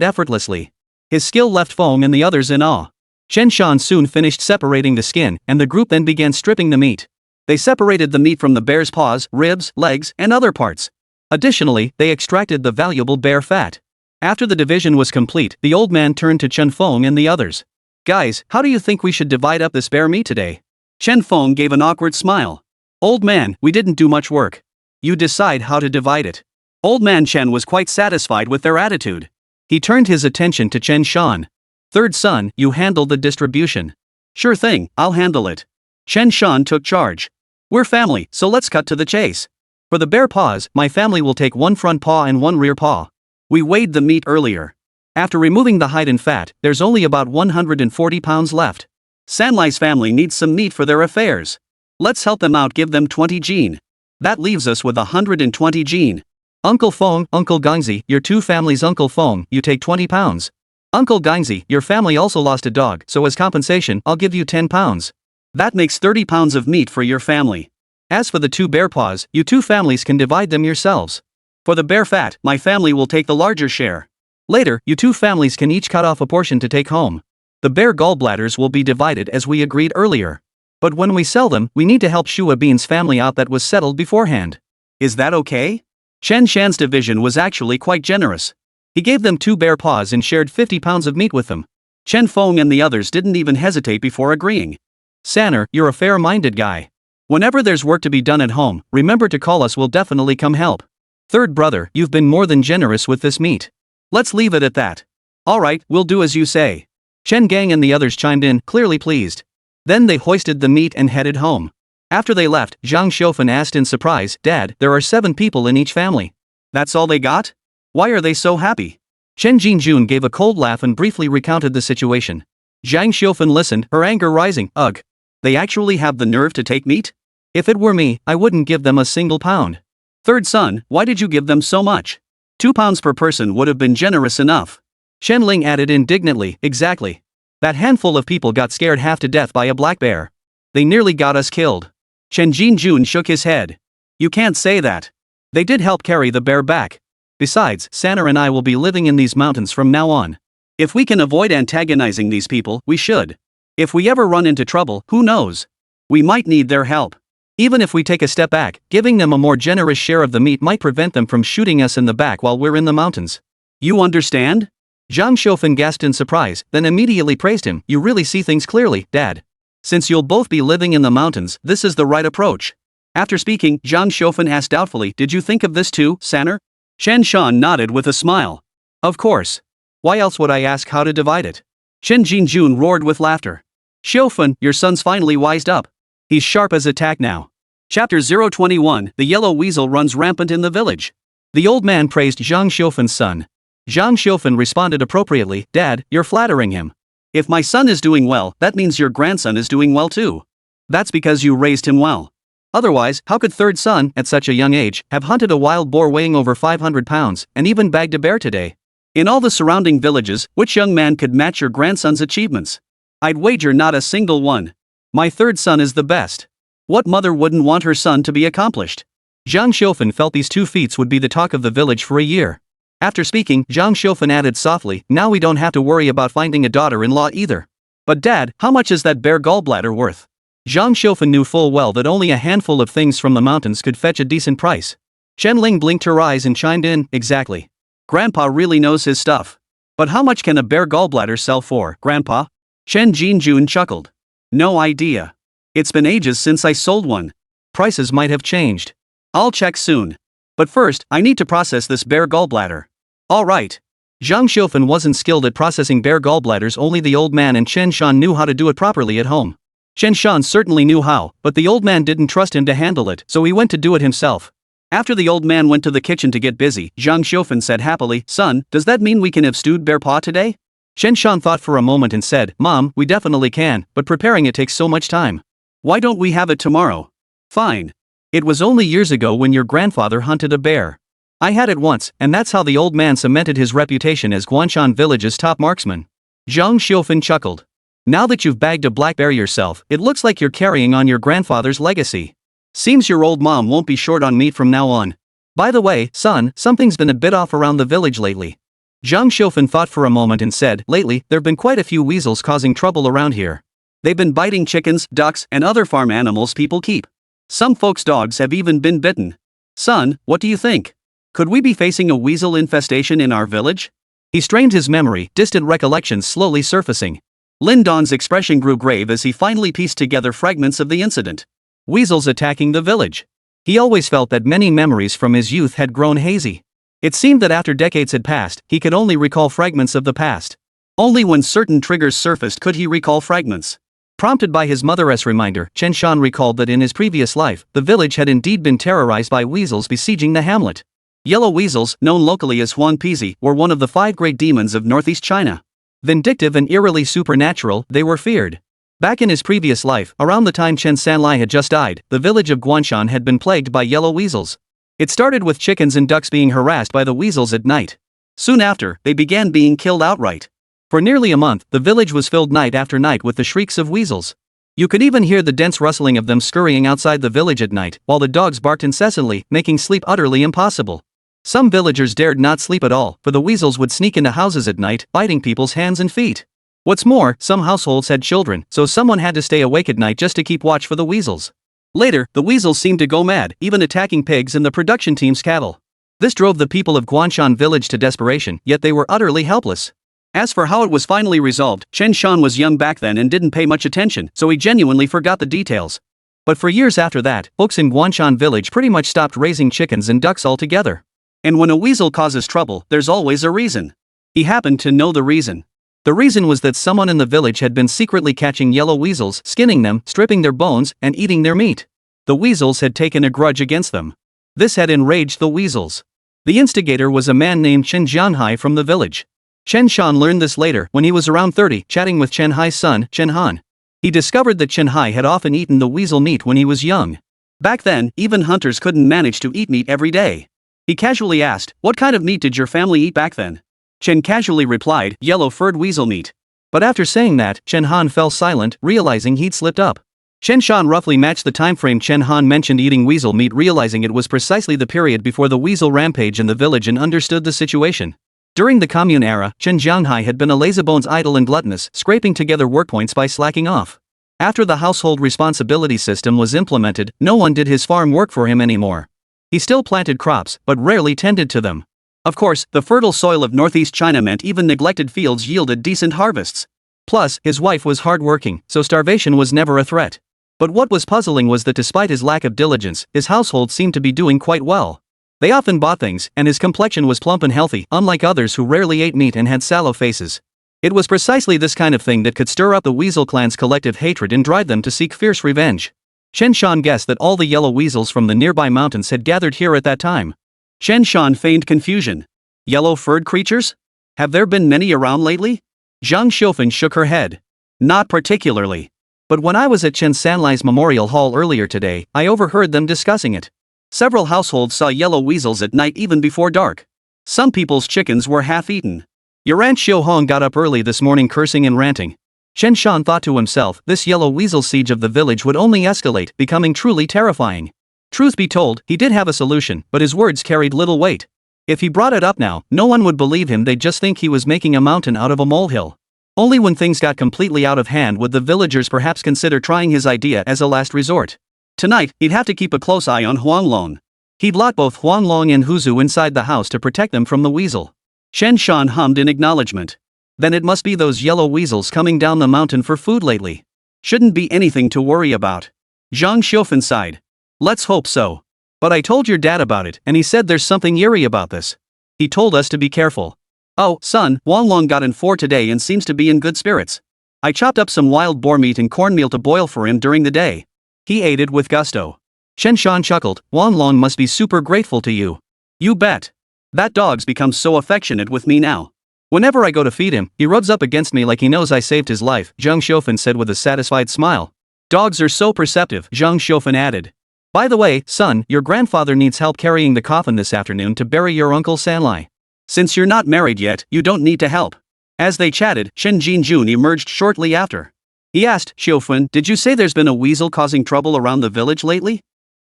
effortlessly. His skill left Feng and the others in awe. Chen Shan soon finished separating the skin, and the group then began stripping the meat. They separated the meat from the bear's paws, ribs, legs, and other parts. Additionally, they extracted the valuable bear fat. After the division was complete, the old man turned to Chen Feng and the others. Guys, how do you think we should divide up this bear meat today? Chen Feng gave an awkward smile. Old man, we didn't do much work. You decide how to divide it. Old man Chen was quite satisfied with their attitude. He turned his attention to Chen Shan. Third son, you handle the distribution. Sure thing, I'll handle it. Chen Shan took charge. We're family, so let's cut to the chase. For the bear paws, my family will take 1 front paw and 1 rear paw. We weighed the meat earlier. After removing the hide and fat, there's only about 140 pounds left. Sanlai's family needs some meat for their affairs. Let's help them out, give them 20 jin. That leaves us with 120 jin. Uncle Feng, Uncle Gangzi, your 2 families. Uncle Feng, you take 20 pounds. Uncle Gangzi, your family also lost a dog, so as compensation, I'll give you 10 pounds. That makes 30 pounds of meat for your family. As for the 2 bear paws, you 2 families can divide them yourselves. For the bear fat, my family will take the larger share. Later, you 2 families can each cut off a portion to take home. The bear gallbladders will be divided as we agreed earlier. But when we sell them, we need to help Shuabin's family out. That was settled beforehand. Is that okay? Chen Shan's division was actually quite generous. He gave them 2 bear paws and shared 50 pounds of meat with them. Chen Feng and the others didn't even hesitate before agreeing. San'er, you're a fair-minded guy. Whenever there's work to be done at home, remember to call us, we'll definitely come help. Third brother, you've been more than generous with this meat. Let's leave it at that. Alright, we'll do as you say. Chen Gang and the others chimed in, clearly pleased. Then they hoisted the meat and headed home. After they left, Zhang Xiufan asked in surprise, Dad, there are 7 people in each family. That's all they got? Why are they so happy? Chen Jinjun gave a cold laugh and briefly recounted the situation. Zhang Xiufan listened, her anger rising. Ugh. They actually have the nerve to take meat? If it were me, I wouldn't give them a single pound. Third son, why did you give them so much? 2 pounds per person would have been generous enough. Shen Ling added indignantly, exactly. That handful of people got scared half to death by a black bear. They nearly got us killed. Chen Jun shook his head. You can't say that. They did help carry the bear back. Besides, Sanner and I will be living in these mountains from now on. If we can avoid antagonizing these people, we should. If we ever run into trouble, who knows? We might need their help. Even if we take a step back, giving them a more generous share of the meat might prevent them from shooting us in the back while we're in the mountains. You understand? Zhang Xiaofan gasped in surprise, then immediately praised him. You really see things clearly, Dad. Since you'll both be living in the mountains, this is the right approach. After speaking, Zhang Xiaofan asked doubtfully, did you think of this too, Sanner? Chen Shan nodded with a smile. Of course. Why else would I ask how to divide it? Chen Jun roared with laughter. Xiaofan, your son's finally wised up. He's sharp as a tack now. Chapter 021, The Yellow Weasel Runs Rampant in the Village. The old man praised Zhang Xiaofan's son. Zhang Xiaofan responded appropriately, Dad, you're flattering him. If my son is doing well, that means your grandson is doing well too. That's because you raised him well. Otherwise, how could third son, at such a young age, have hunted a wild boar weighing over 500 pounds, and even bagged a bear today? In all the surrounding villages, which young man could match your grandson's achievements? I'd wager not a single one. My third son is the best. What mother wouldn't want her son to be accomplished? Zhang Xiaofan felt these two feats would be the talk of the village for a year. After speaking, Zhang Xiaofan added softly, now we don't have to worry about finding a daughter-in-law either. But Dad, how much is that bear gallbladder worth? Zhang Xiaofan knew full well that only a handful of things from the mountains could fetch a decent price. Chen Ling blinked her eyes and chimed in, exactly. Grandpa really knows his stuff. But how much can a bear gallbladder sell for, Grandpa? Chen Jun chuckled. No idea. It's been ages since I sold one. Prices might have changed. I'll check soon. But first, I need to process this bear gallbladder. All right. Zhang Xiaofan wasn't skilled at processing bear gallbladders, only the old man and Chen Shan knew how to do it properly at home. Chen Shan certainly knew how, but the old man didn't trust him to handle it, so he went to do it himself. After the old man went to the kitchen to get busy, Zhang Xiaofan said happily, Son, does that mean we can have stewed bear paw today? Chen Shan thought for a moment and said, Mom, we definitely can, but preparing it takes so much time. Why don't we have it tomorrow? Fine. It was only years ago when your grandfather hunted a bear. I had it once, and that's how the old man cemented his reputation as Guanshan Village's top marksman. Zhang Xiaofan chuckled. Now that you've bagged a black bear yourself, it looks like you're carrying on your grandfather's legacy. Seems your old mom won't be short on meat from now on. By the way, son, something's been a bit off around the village lately. Zhang Xiaofan thought for a moment and said, lately, there've been quite a few weasels causing trouble around here. They've been biting chickens, ducks, and other farm animals people keep. Some folks' dogs have even been bitten. Son, what do you think? Could we be facing a weasel infestation in our village? He strained his memory, distant recollections slowly surfacing. Lin Don's expression grew grave as he finally pieced together fragments of the incident. Weasels attacking the village. He always felt that many memories from his youth had grown hazy. It seemed that after decades had passed, he could only recall fragments of the past. Only when certain triggers surfaced could he recall fragments. Prompted by his mother's reminder, Chen Shan recalled that in his previous life, the village had indeed been terrorized by weasels besieging the hamlet. Yellow weasels, known locally as Huangpizi, were one of the 5 great demons of northeast China. Vindictive and eerily supernatural, they were feared. Back in his previous life, around the time Chen Sanlai had just died, the village of Guanshan had been plagued by yellow weasels. It started with chickens and ducks being harassed by the weasels at night. Soon after, they began being killed outright. For nearly a month, the village was filled night after night with the shrieks of weasels. You could even hear the dense rustling of them scurrying outside the village at night, while the dogs barked incessantly, making sleep utterly impossible. Some villagers dared not sleep at all, for the weasels would sneak into houses at night, biting people's hands and feet. What's more, some households had children, so someone had to stay awake at night just to keep watch for the weasels. Later, the weasels seemed to go mad, even attacking pigs and the production team's cattle. This drove the people of Guanshan village to desperation, yet they were utterly helpless. As for how it was finally resolved, Chen Shan was young back then and didn't pay much attention, so he genuinely forgot the details. But for years after that, folks in Guanshan village pretty much stopped raising chickens and ducks altogether. And when a weasel causes trouble, there's always a reason. He happened to know the reason. The reason was that someone in the village had been secretly catching yellow weasels, skinning them, stripping their bones, and eating their meat. The weasels had taken a grudge against them. This had enraged the weasels. The instigator was a man named Chen Shan from the village. Chen Shan learned this later, when he was around 30, chatting with Chen Hai's son, Chen Han. He discovered that Chen Hai had often eaten the weasel meat when he was young. Back then, even hunters couldn't manage to eat meat every day. He casually asked, "What kind of meat did your family eat back then?" Chen casually replied, "Yellow-furred weasel meat." But after saying that, Chen Han fell silent, realizing he'd slipped up. Chen Shan roughly matched the time frame Chen Han mentioned eating weasel meat, realizing it was precisely the period before the weasel rampage in the village, and understood the situation. During the commune era, Chen Jianghai had been a lazybones, idle and gluttonous, scraping together work points by slacking off. After the household responsibility system was implemented, no one did his farm work for him anymore. He still planted crops, but rarely tended to them. Of course, the fertile soil of northeast China meant even neglected fields yielded decent harvests. Plus, his wife was hardworking, so starvation was never a threat. But what was puzzling was that despite his lack of diligence, his household seemed to be doing quite well. They often bought things, and his complexion was plump and healthy, unlike others who rarely ate meat and had sallow faces. It was precisely this kind of thing that could stir up the weasel clan's collective hatred and drive them to seek fierce revenge. Chen Shan guessed that all the yellow weasels from the nearby mountains had gathered here at that time. Chen Shan feigned confusion. Yellow-furred creatures? Have there been many around lately? Zhang Xiufan shook her head. Not particularly. But when I was at Chen Sanlai's memorial hall earlier today, I overheard them discussing it. Several households saw yellow weasels at night even before dark. Some people's chickens were half-eaten. Your Aunt Xiu Hong got up early this morning cursing and ranting. Chen Shan thought to himself, this yellow weasel siege of the village would only escalate, becoming truly terrifying. Truth be told, he did have a solution, but his words carried little weight. If he brought it up now, no one would believe him, they'd just think he was making a mountain out of a molehill. Only when things got completely out of hand would the villagers perhaps consider trying his idea as a last resort. Tonight, he'd have to keep a close eye on Huanglong. He'd lock both Huanglong and Huzu inside the house to protect them from the weasel. Chen Shan hummed in acknowledgement. Then it must be those yellow weasels coming down the mountain for food lately. Shouldn't be anything to worry about. Zhang Xiufan sighed. Let's hope so. But I told your dad about it, and he said there's something eerie about this. He told us to be careful. Oh, son, Huanglong got in for today and seems to be in good spirits. I chopped up some wild boar meat and cornmeal to boil for him during the day. He ate it with gusto. Chen Shan chuckled. Huanglong must be super grateful to you. You bet. That dog's become so affectionate with me now. Whenever I go to feed him, he rubs up against me like he knows I saved his life, Zhang Xiufan said with a satisfied smile. Dogs are so perceptive, Zhang Xiufan added. By the way, son, your grandfather needs help carrying the coffin this afternoon to bury your Uncle Sanlai. Since you're not married yet, you don't need to help. As they chatted, Shen Jinjun emerged shortly after. He asked, Xiufan, did you say there's been a weasel causing trouble around the village lately?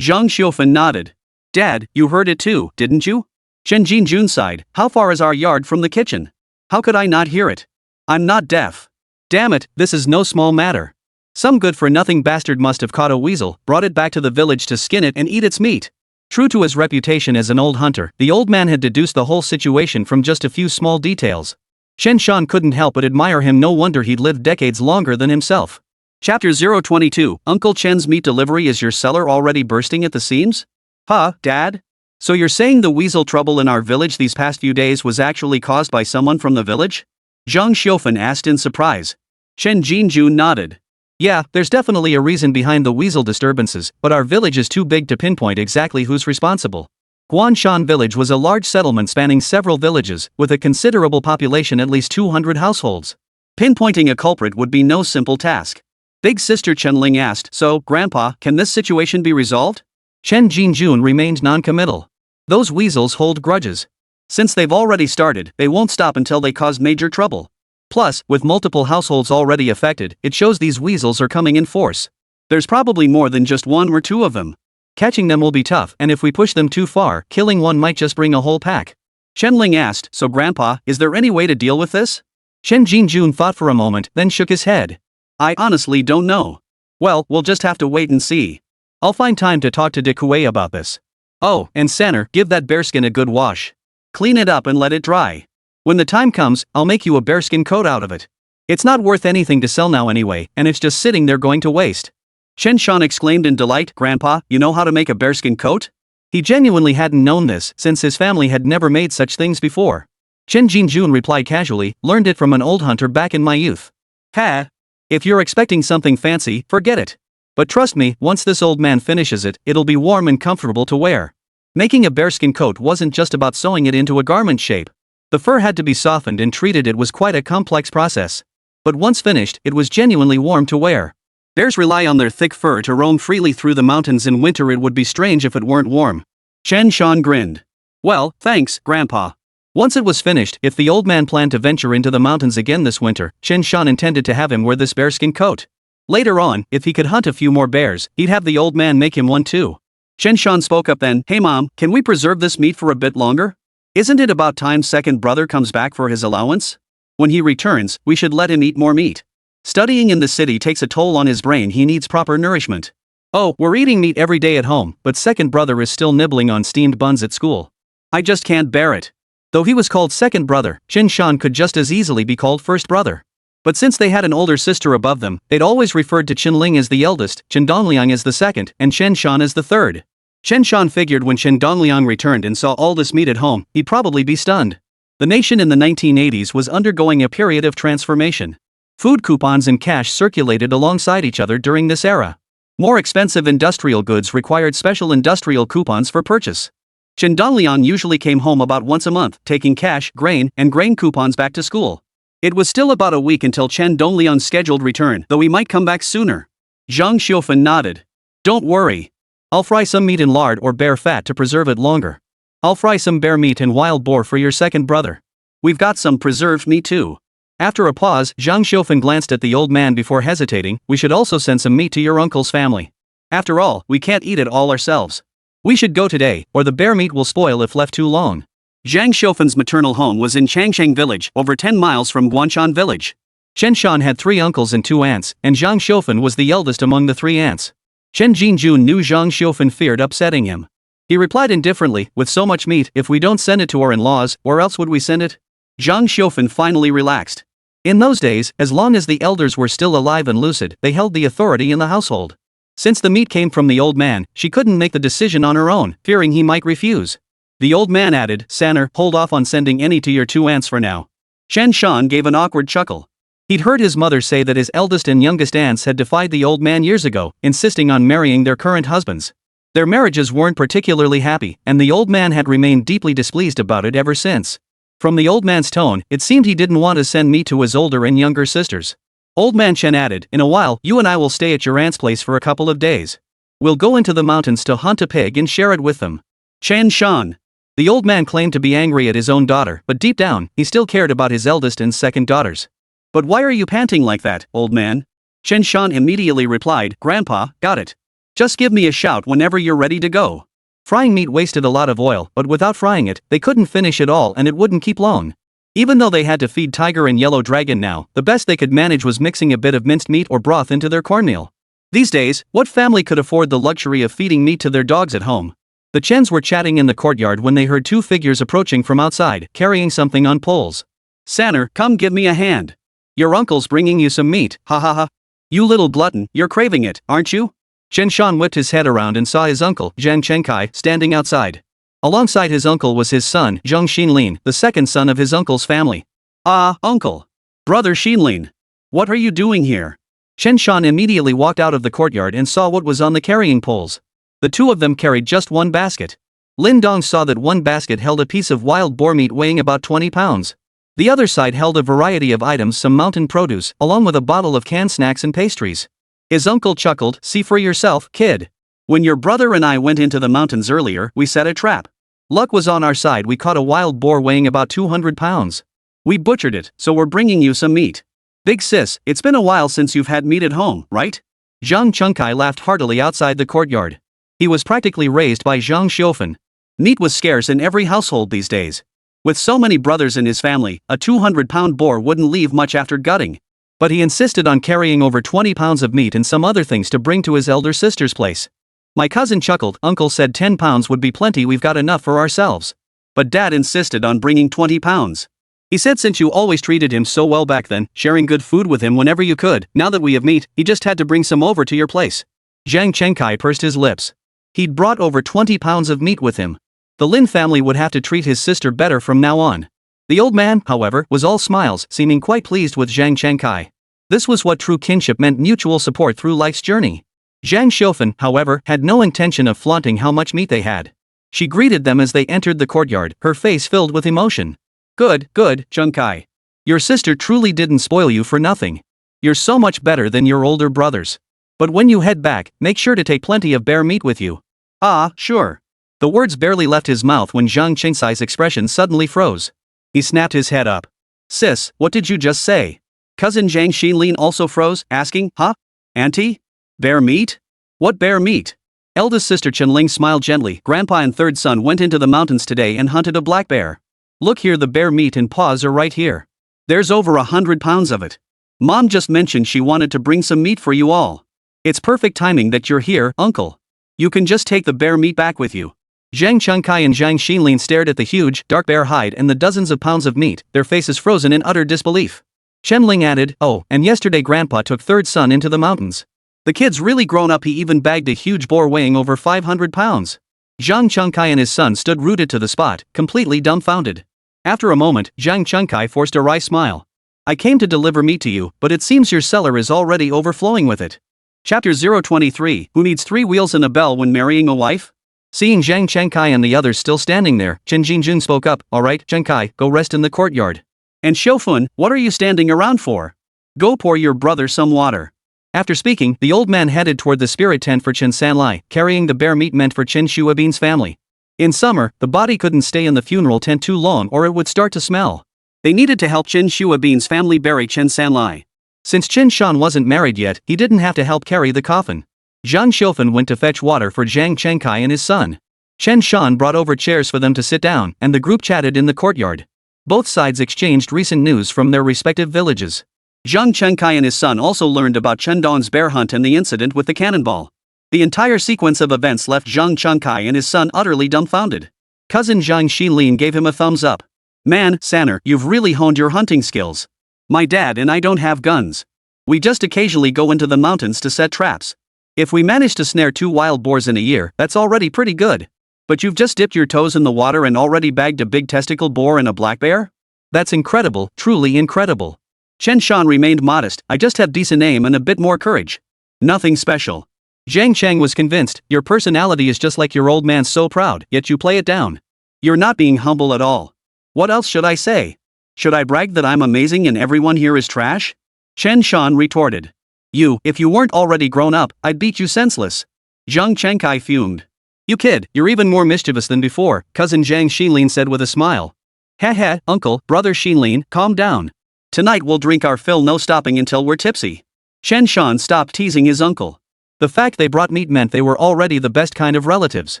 Zhang Xiufan nodded. Dad, you heard it too, didn't you? Shen Jinjun sighed. How far is our yard from the kitchen? How could I not hear it? I'm not deaf. Damn it, this is no small matter. Some good-for-nothing bastard must have caught a weasel, brought it back to the village to skin it and eat its meat. True to his reputation as an old hunter, the old man had deduced the whole situation from just a few small details. Chen Shan couldn't help but admire him. No wonder he'd lived decades longer than himself. Chapter 022, Uncle Chen's meat delivery. Is your cellar already bursting at the seams? Huh, Dad? So you're saying the weasel trouble in our village these past few days was actually caused by someone from the village? Zhang Xiufan asked in surprise. Chen Jinju nodded. Yeah, there's definitely a reason behind the weasel disturbances, but our village is too big to pinpoint exactly who's responsible. Guanshan village was a large settlement spanning several villages, with a considerable population, at least 200 households. Pinpointing a culprit would be no simple task. Big sister Chenling asked, so, Grandpa, can this situation be resolved? Chen Jinjun remained non-committal. Those weasels hold grudges. Since they've already started, they won't stop until they cause major trouble. Plus, with multiple households already affected, it shows these weasels are coming in force. There's probably more than just one or two of them. Catching them will be tough, and if we push them too far, killing one might just bring a whole pack. Chenling asked, so Grandpa, is there any way to deal with this? Chen Jinjun thought for a moment, then shook his head. I honestly don't know. Well, we'll just have to wait and see. I'll find time to talk to De Kuei about this. Oh, and Sanner, give that bearskin a good wash. Clean it up and let it dry. When the time comes, I'll make you a bearskin coat out of it. It's not worth anything to sell now anyway, and it's just sitting there going to waste. Chen Shan exclaimed in delight, Grandpa, you know how to make a bearskin coat? He genuinely hadn't known this, since his family had never made such things before. Chen Jinjun replied casually, learned it from an old hunter back in my youth. Ha! If you're expecting something fancy, forget it. But trust me, once this old man finishes it, it'll be warm and comfortable to wear. Making a bearskin coat wasn't just about sewing it into a garment shape. The fur had to be softened and treated. It was quite a complex process. But once finished, it was genuinely warm to wear. Bears rely on their thick fur to roam freely through the mountains in winter. It would be strange if it weren't warm. Chen Shan grinned. Well, thanks, Grandpa. Once it was finished, if the old man planned to venture into the mountains again this winter, Chen Shan intended to have him wear this bearskin coat. Later on, if he could hunt a few more bears, he'd have the old man make him one too. Chen Shan spoke up then, "Hey mom, can we preserve this meat for a bit longer? Isn't it about time second brother comes back for his allowance? When he returns, we should let him eat more meat. Studying in the city takes a toll on his brain, he needs proper nourishment. Oh, we're eating meat every day at home, but second brother is still nibbling on steamed buns at school. I just can't bear it." Though he was called second brother, Chen Shan could just as easily be called first brother. But since they had an older sister above them, they'd always referred to Chen Ling as the eldest, Chen Dongliang as the second, and Chen Shan as the third. Chen Shan figured when Chen Dongliang returned and saw all this meat at home, he'd probably be stunned. The nation in the 1980s was undergoing a period of transformation. Food coupons and cash circulated alongside each other during this era. More expensive industrial goods required special industrial coupons for purchase. Chen Dongliang usually came home about once a month, taking cash, grain, and grain coupons back to school. It was still about a week until Chen Dongliang's scheduled return, though he might come back sooner. Zhang Xiufen nodded. "Don't worry. I'll fry some meat in lard or bear fat to preserve it longer. I'll fry some bear meat and wild boar for your second brother. We've got some preserved meat too." After a pause, Zhang Xiufen glanced at the old man before hesitating. "We should also send some meat to your uncle's family. After all, we can't eat it all ourselves. We should go today, or the bear meat will spoil if left too long." Zhang Xiufen's maternal home was in Changsheng village, over 10 miles from Guanshan village. Chen Shan had 3 uncles and 2 aunts, and Zhang Xiufen was the eldest among the 3 aunts. Chen Jinjun knew Zhang Xiufen feared upsetting him. He replied indifferently, "With so much meat, if we don't send it to our in-laws, where else would we send it?" Zhang Xiufen finally relaxed. In those days, as long as the elders were still alive and lucid, they held the authority in the household. Since the meat came from the old man, she couldn't make the decision on her own, fearing he might refuse. The old man added, "Sanner, hold off on sending any to your 2 aunts for now." Chen Shan gave an awkward chuckle. He'd heard his mother say that his eldest and youngest aunts had defied the old man years ago, insisting on marrying their current husbands. Their marriages weren't particularly happy, and the old man had remained deeply displeased about it ever since. From the old man's tone, it seemed he didn't want to send meat to his older and younger sisters. Old man Chen added, "In a while, you and I will stay at your aunt's place for a couple of days. We'll go into the mountains to hunt a pig and share it with them." Chen Shan. The old man claimed to be angry at his own daughter, but deep down, he still cared about his eldest and second daughters. "But why are you panting like that, old man?" Chen Shan immediately replied, "Grandpa, got it. Just give me a shout whenever you're ready to go." Frying meat wasted a lot of oil, but without frying it, they couldn't finish it all and it wouldn't keep long. Even though they had to feed Tiger and Yellow Dragon now, the best they could manage was mixing a bit of minced meat or broth into their cornmeal. These days, what family could afford the luxury of feeding meat to their dogs at home? The Chens were chatting in the courtyard when they heard 2 figures approaching from outside, carrying something on poles. "Sanner, come give me a hand. Your uncle's bringing you some meat, ha ha ha. You little glutton, you're craving it, aren't you?" Chen Shan whipped his head around and saw his uncle, Zhang Chenkai, standing outside. Alongside his uncle was his son, Zhang Xinlin, the second son of his uncle's family. "Ah, uncle. Brother Xinlin. What are you doing here?" Chen Shan immediately walked out of the courtyard and saw what was on the carrying poles. The 2 of them carried just 1 basket. Lin Dong saw that 1 basket held a piece of wild boar meat weighing about 20 pounds. The other side held a variety of items, some mountain produce, along with a bottle of canned snacks and pastries. His uncle chuckled, "See for yourself, kid. When your brother and I went into the mountains earlier, we set a trap. Luck was on our side, we caught a wild boar weighing about 200 pounds. We butchered it, so we're bringing you some meat. Big sis, it's been a while since you've had meat at home, right?" Zhang Chengkai laughed heartily outside the courtyard. He was practically raised by Zhang Xiufen. Meat was scarce in every household these days. With so many brothers in his family, a 200-pound boar wouldn't leave much after gutting. But he insisted on carrying over 20 pounds of meat and some other things to bring to his elder sister's place. My cousin chuckled. "Uncle said 10 pounds would be plenty, we've got enough for ourselves." But Dad insisted on bringing 20 pounds. He said since you always treated him so well back then, sharing good food with him whenever you could, now that we have meat, he just had to bring some over to your place. Zhang Chengkai pursed his lips. He'd brought over 20 pounds of meat with him. The Lin family would have to treat his sister better from now on. The old man, however, was all smiles, seeming quite pleased with Zhang Chengkai. This was what true kinship meant, mutual support through life's journey. Zhang Xiufen, however, had no intention of flaunting how much meat they had. She greeted them as they entered the courtyard, her face filled with emotion. Good, Chengkai. Your sister truly didn't spoil you for nothing. You're so much better than your older brothers. But when you head back, make sure to take plenty of bear meat with you." "Ah, sure." The words barely left his mouth when Zhang Chengsai's expression suddenly froze. He snapped his head up. "Sis, what did you just say?" Cousin Zhang Xinlin also froze, asking, "Huh?" Auntie? Bear meat? What bear meat? Eldest sister Chen Ling smiled gently. Grandpa and third son went into the mountains today and hunted a black bear. Look here, the bear meat and paws are right here. There's over 100 pounds of it. Mom just mentioned she wanted to bring some meat for you all. It's perfect timing that you're here, uncle. You can just take the bear meat back with you. Zhang Chengkai and Zhang Xinlin stared at the huge, dark bear hide and the dozens of pounds of meat, their faces frozen in utter disbelief. Chen Ling added, oh, and yesterday Grandpa took third son into the mountains. The kid's really grown up, he even bagged a huge boar weighing over 500 pounds. Zhang Chengkai and his son stood rooted to the spot, completely dumbfounded. After a moment, Zhang Chengkai forced a wry smile. I came to deliver meat to you, but it seems your cellar is already overflowing with it. Chapter 023, Who needs 3 wheels and a bell when marrying a wife? Seeing Zhang Chengkai and the others still standing there, Chen Jinjun spoke up, alright, Chengkai, go rest in the courtyard. And Xiaofun, what are you standing around for? Go pour your brother some water. After speaking, the old man headed toward the spirit tent for Chen Sanlai, carrying the bear meat meant for Chen Shuabin's family. In summer, the body couldn't stay in the funeral tent too long or it would start to smell. They needed to help Chen Shuabin's family bury Chen Sanlai. Since Chen Shan wasn't married yet, he didn't have to help carry the coffin. Zhang Xiaofun went to fetch water for Zhang Chengkai and his son. Chen Shan brought over chairs for them to sit down, and the group chatted in the courtyard. Both sides exchanged recent news from their respective villages. Zhang Chengkai and his son also learned about Chen Dong's bear hunt and the incident with the cannonball. The entire sequence of events left Zhang Chengkai and his son utterly dumbfounded. Cousin Zhang Xilin gave him a thumbs up. Man, Sanner, you've really honed your hunting skills. My dad and I don't have guns. We just occasionally go into the mountains to set traps. If we manage to snare 2 wild boars in a year, that's already pretty good. But you've just dipped your toes in the water and already bagged a big testicle boar and a black bear? That's incredible, truly incredible. Chen Shan remained modest. I just have decent aim and a bit more courage. Nothing special. Zhang Cheng was convinced, your personality is just like your old man's, so proud, yet you play it down. You're not being humble at all. What else should I say? Should I brag that I'm amazing and everyone here is trash? Chen Shan retorted. If you weren't already grown up, I'd beat you senseless. Zhang Chengkai fumed. You kid, you're even more mischievous than before, cousin Zhang Xinlin said with a smile. Heh, uncle, brother Xinlin, calm down. Tonight we'll drink our fill, no stopping until we're tipsy. Chen Shan stopped teasing his uncle. The fact they brought meat meant they were already the best kind of relatives.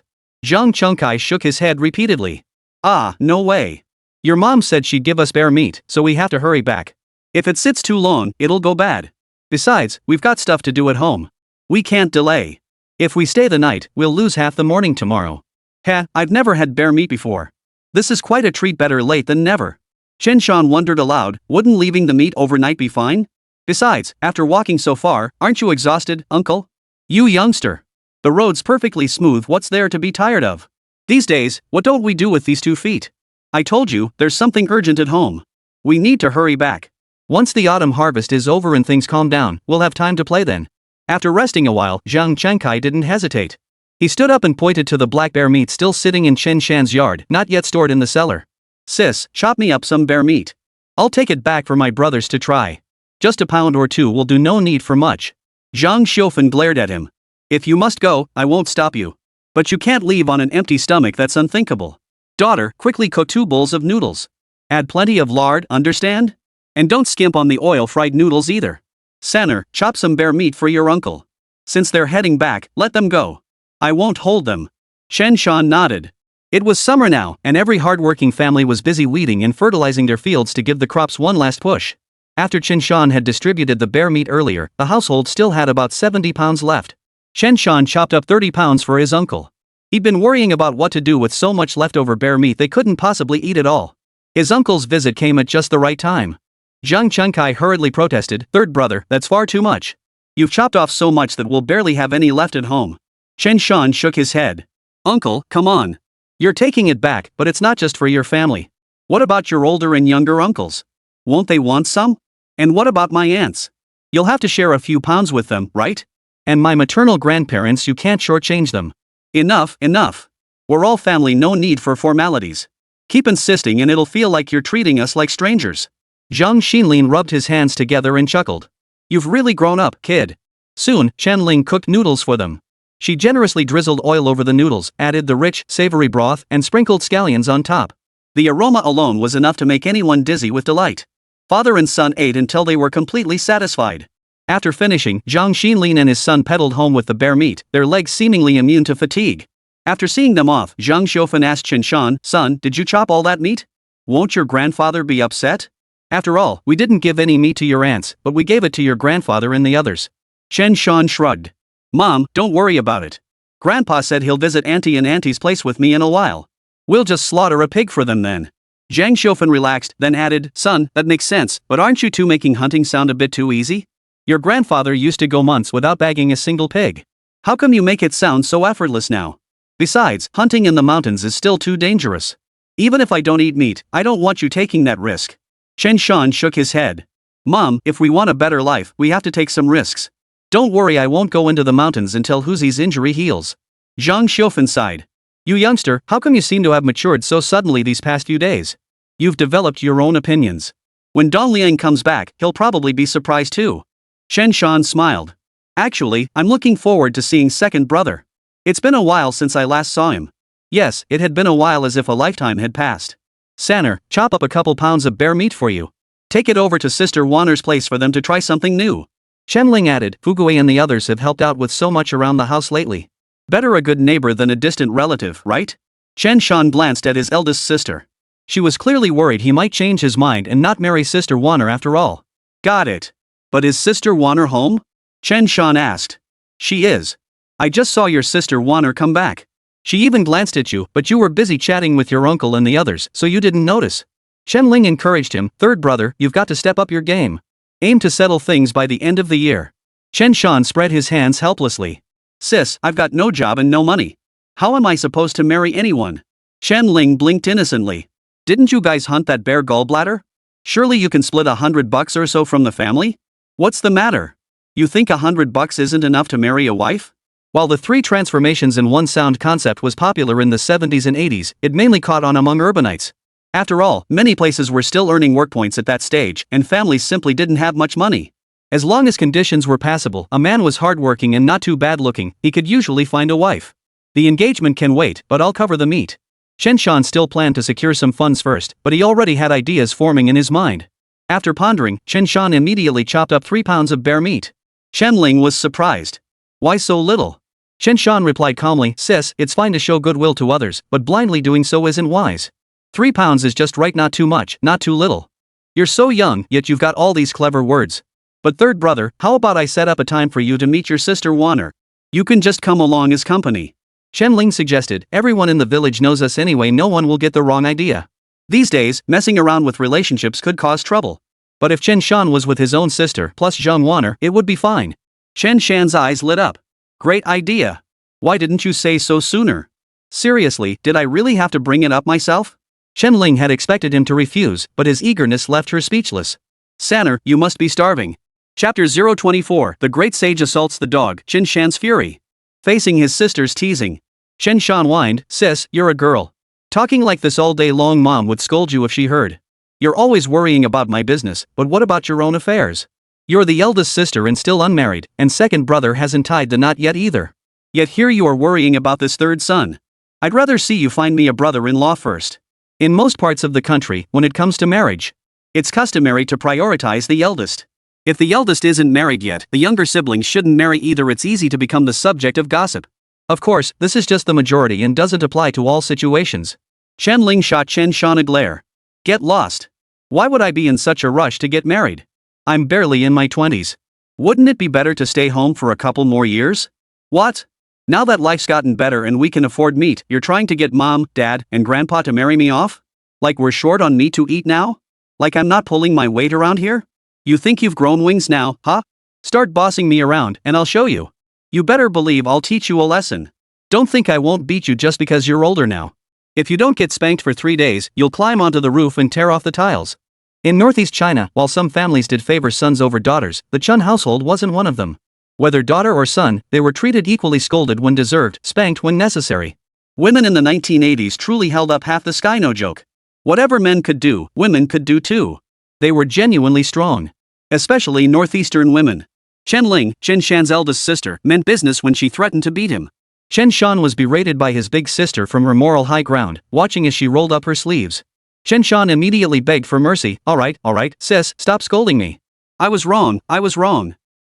Zhang Chengkai shook his head repeatedly. Ah, no way. Your mom said she'd give us bear meat, so we have to hurry back. If it sits too long, it'll go bad. Besides, we've got stuff to do at home. We can't delay. If we stay the night, we'll lose half the morning tomorrow. I've never had bear meat before. This is quite a treat, better late than never. Chen Shan wondered aloud, wouldn't leaving the meat overnight be fine? Besides, after walking so far, aren't you exhausted, uncle? You youngster. The road's perfectly smooth, what's there to be tired of? These days, what don't we do with these 2 feet? I told you, there's something urgent at home. We need to hurry back. Once the autumn harvest is over and things calm down, we'll have time to play then. After resting a while, Zhang Chengkai didn't hesitate. He stood up and pointed to the black bear meat still sitting in Chen Shan's yard, not yet stored in the cellar. Sis, chop me up some bear meat. I'll take it back for my brothers to try. Just a pound or 2 will do, no need for much. Zhang Xiaofun glared at him. If you must go, I won't stop you. But you can't leave on an empty stomach, that's unthinkable. Daughter, quickly cook 2 bowls of noodles. Add plenty of lard, understand? And don't skimp on the oil-fried noodles either. Sanner, chop some bear meat for your uncle. Since they're heading back, let them go. I won't hold them. Chen Shan nodded. It was summer now, and every hard-working family was busy weeding and fertilizing their fields to give the crops one last push. After Chen Shan had distributed the bear meat earlier, the household still had about 70 pounds left. Chen Shan chopped up 30 pounds for his uncle. He'd been worrying about what to do with so much leftover bear meat they couldn't possibly eat it all. His uncle's visit came at just the right time. Zhang Chengkai hurriedly protested, third brother, that's far too much. You've chopped off so much that we'll barely have any left at home. Chen Shan shook his head. Uncle, come on. You're taking it back, but it's not just for your family. What about your older and younger uncles? Won't they want some? And what about my aunts? You'll have to share a few pounds with them, right? And my maternal grandparents, you can't shortchange them. Enough. We're all family, no need for formalities. Keep insisting and it'll feel like you're treating us like strangers. Zhang Xinlin rubbed his hands together and chuckled. You've really grown up, kid. Soon, Chen Ling cooked noodles for them. She generously drizzled oil over the noodles, added the rich, savory broth, and sprinkled scallions on top. The aroma alone was enough to make anyone dizzy with delight. Father and son ate until they were completely satisfied. After finishing, Zhang Xinlin and his son pedaled home with the bear meat, their legs seemingly immune to fatigue. After seeing them off, Zhang Xiufan asked Chen Shan, "Son, did you chop all that meat? Won't your grandfather be upset? After all, we didn't give any meat to your aunts, but we gave it to your grandfather and the others." Chen Shan shrugged. "Mom, don't worry about it. Grandpa said he'll visit Auntie and Auntie's place with me in a while. We'll just slaughter a pig for them then." Zhang Xiufan relaxed, then added, "Son, that makes sense, but aren't you two making hunting sound a bit too easy? Your grandfather used to go months without bagging a single pig. How come you make it sound so effortless now? Besides, hunting in the mountains is still too dangerous. Even if I don't eat meat, I don't want you taking that risk." Chen Shan shook his head. "Mom, if we want a better life, we have to take some risks. Don't worry, I won't go into the mountains until Huzi's injury heals." Zhang Xiufan sighed. "You youngster, how come you seem to have matured so suddenly these past few days? You've developed your own opinions. When Dong Liang comes back, he'll probably be surprised too." Chen Shan smiled. "Actually, I'm looking forward to seeing second brother. It's been a while since I last saw him." Yes, it had been a while, as if a lifetime had passed. "Sanner, chop up a couple pounds of bear meat for you. Take it over to Sister Wan'er's place for them to try something new." Chen added, "Fugui and the others have helped out with so much around the house lately. Better a good neighbor than a distant relative, right?" Chen Shan glanced at his eldest sister. She was clearly worried he might change his mind and not marry Sister Wan'er after all. "Got it. But is Sister Wan'er home?" Chen Shan asked. "She is. I just saw your Sister Wan'er come back. She even glanced at you, but you were busy chatting with your uncle and the others, so you didn't notice." Chen Ling encouraged him, "Third brother, you've got to step up your game. Aim to settle things by the end of the year." Chen Shan spread his hands helplessly. "Sis, I've got no job and no money. How am I supposed to marry anyone?" Chen Ling blinked innocently. "Didn't you guys hunt that bear gallbladder? Surely you can split $100 or so from the family? What's the matter? You think $100 isn't enough to marry a wife?" While the 3 transformations in one sound concept was popular in the 70s and 80s, it mainly caught on among urbanites. After all, many places were still earning work points at that stage, and families simply didn't have much money. As long as conditions were passable, a man was hardworking and not too bad looking, he could usually find a wife. The engagement can wait, but I'll cover the meat. Chen Shan still planned to secure some funds first, but he already had ideas forming in his mind. After pondering, Chen Shan immediately chopped up 3 pounds of bear meat. Chen Ling was surprised. "Why so little?" Chen Shan replied calmly, "Sis, it's fine to show goodwill to others, but blindly doing so isn't wise. 3 pounds is just right, not too much, not too little. You're so young, yet you've got all these clever words. But third brother, how about I set up a time for you to meet your Sister Wan'er? You can just come along as company." Chen Ling suggested, "Everyone in the village knows us anyway, no one will get the wrong idea. These days, messing around with relationships could cause trouble. But if Chen Shan was with his own sister plus Zhang Wan'er, it would be fine." Chen Shan's eyes lit up. "Great idea. Why didn't you say so sooner? Seriously, did I really have to bring it up myself?" Chen Ling had expected him to refuse, but his eagerness left her speechless. "Sanner, you must be starving." Chapter 024, The Great Sage Assaults the Dog, Chen Shan's Fury. Facing his sister's teasing, Chen Shan whined, "Sis, you're a girl. Talking like this all day long, Mom would scold you if she heard. You're always worrying about my business, but what about your own affairs? You're the eldest sister and still unmarried, and second brother hasn't tied the knot yet either. Yet here you are worrying about this third son. I'd rather see you find me a brother-in-law first." In most parts of the country, when it comes to marriage, it's customary to prioritize the eldest. If the eldest isn't married yet, the younger siblings shouldn't marry either. It's easy to become the subject of gossip. Of course, this is just the majority and doesn't apply to all situations. Chen Ling shot Chen Shan a glare. "Get lost. Why would I be in such a rush to get married? I'm barely in my 20s. Wouldn't it be better to stay home for a couple more years? What? Now that life's gotten better and we can afford meat, you're trying to get Mom, Dad, and Grandpa to marry me off? Like we're short on meat to eat now? Like I'm not pulling my weight around here? You think you've grown wings now, huh? Start bossing me around, and I'll show you. You better believe I'll teach you a lesson. Don't think I won't beat you just because you're older now. If you don't get spanked for 3 days, you'll climb onto the roof and tear off the tiles." In northeast China, while some families did favor sons over daughters, the Chen household wasn't one of them. Whether daughter or son, they were treated equally, scolded when deserved, spanked when necessary. Women in the 1980s truly held up half the sky, no joke. Whatever men could do, women could do too. They were genuinely strong. Especially northeastern women. Chen Ling, Chen Shan's eldest sister, meant business when she threatened to beat him. Chen Shan was berated by his big sister from her moral high ground, watching as she rolled up her sleeves. Chen Shan immediately begged for mercy. All right, sis, stop scolding me. I was wrong.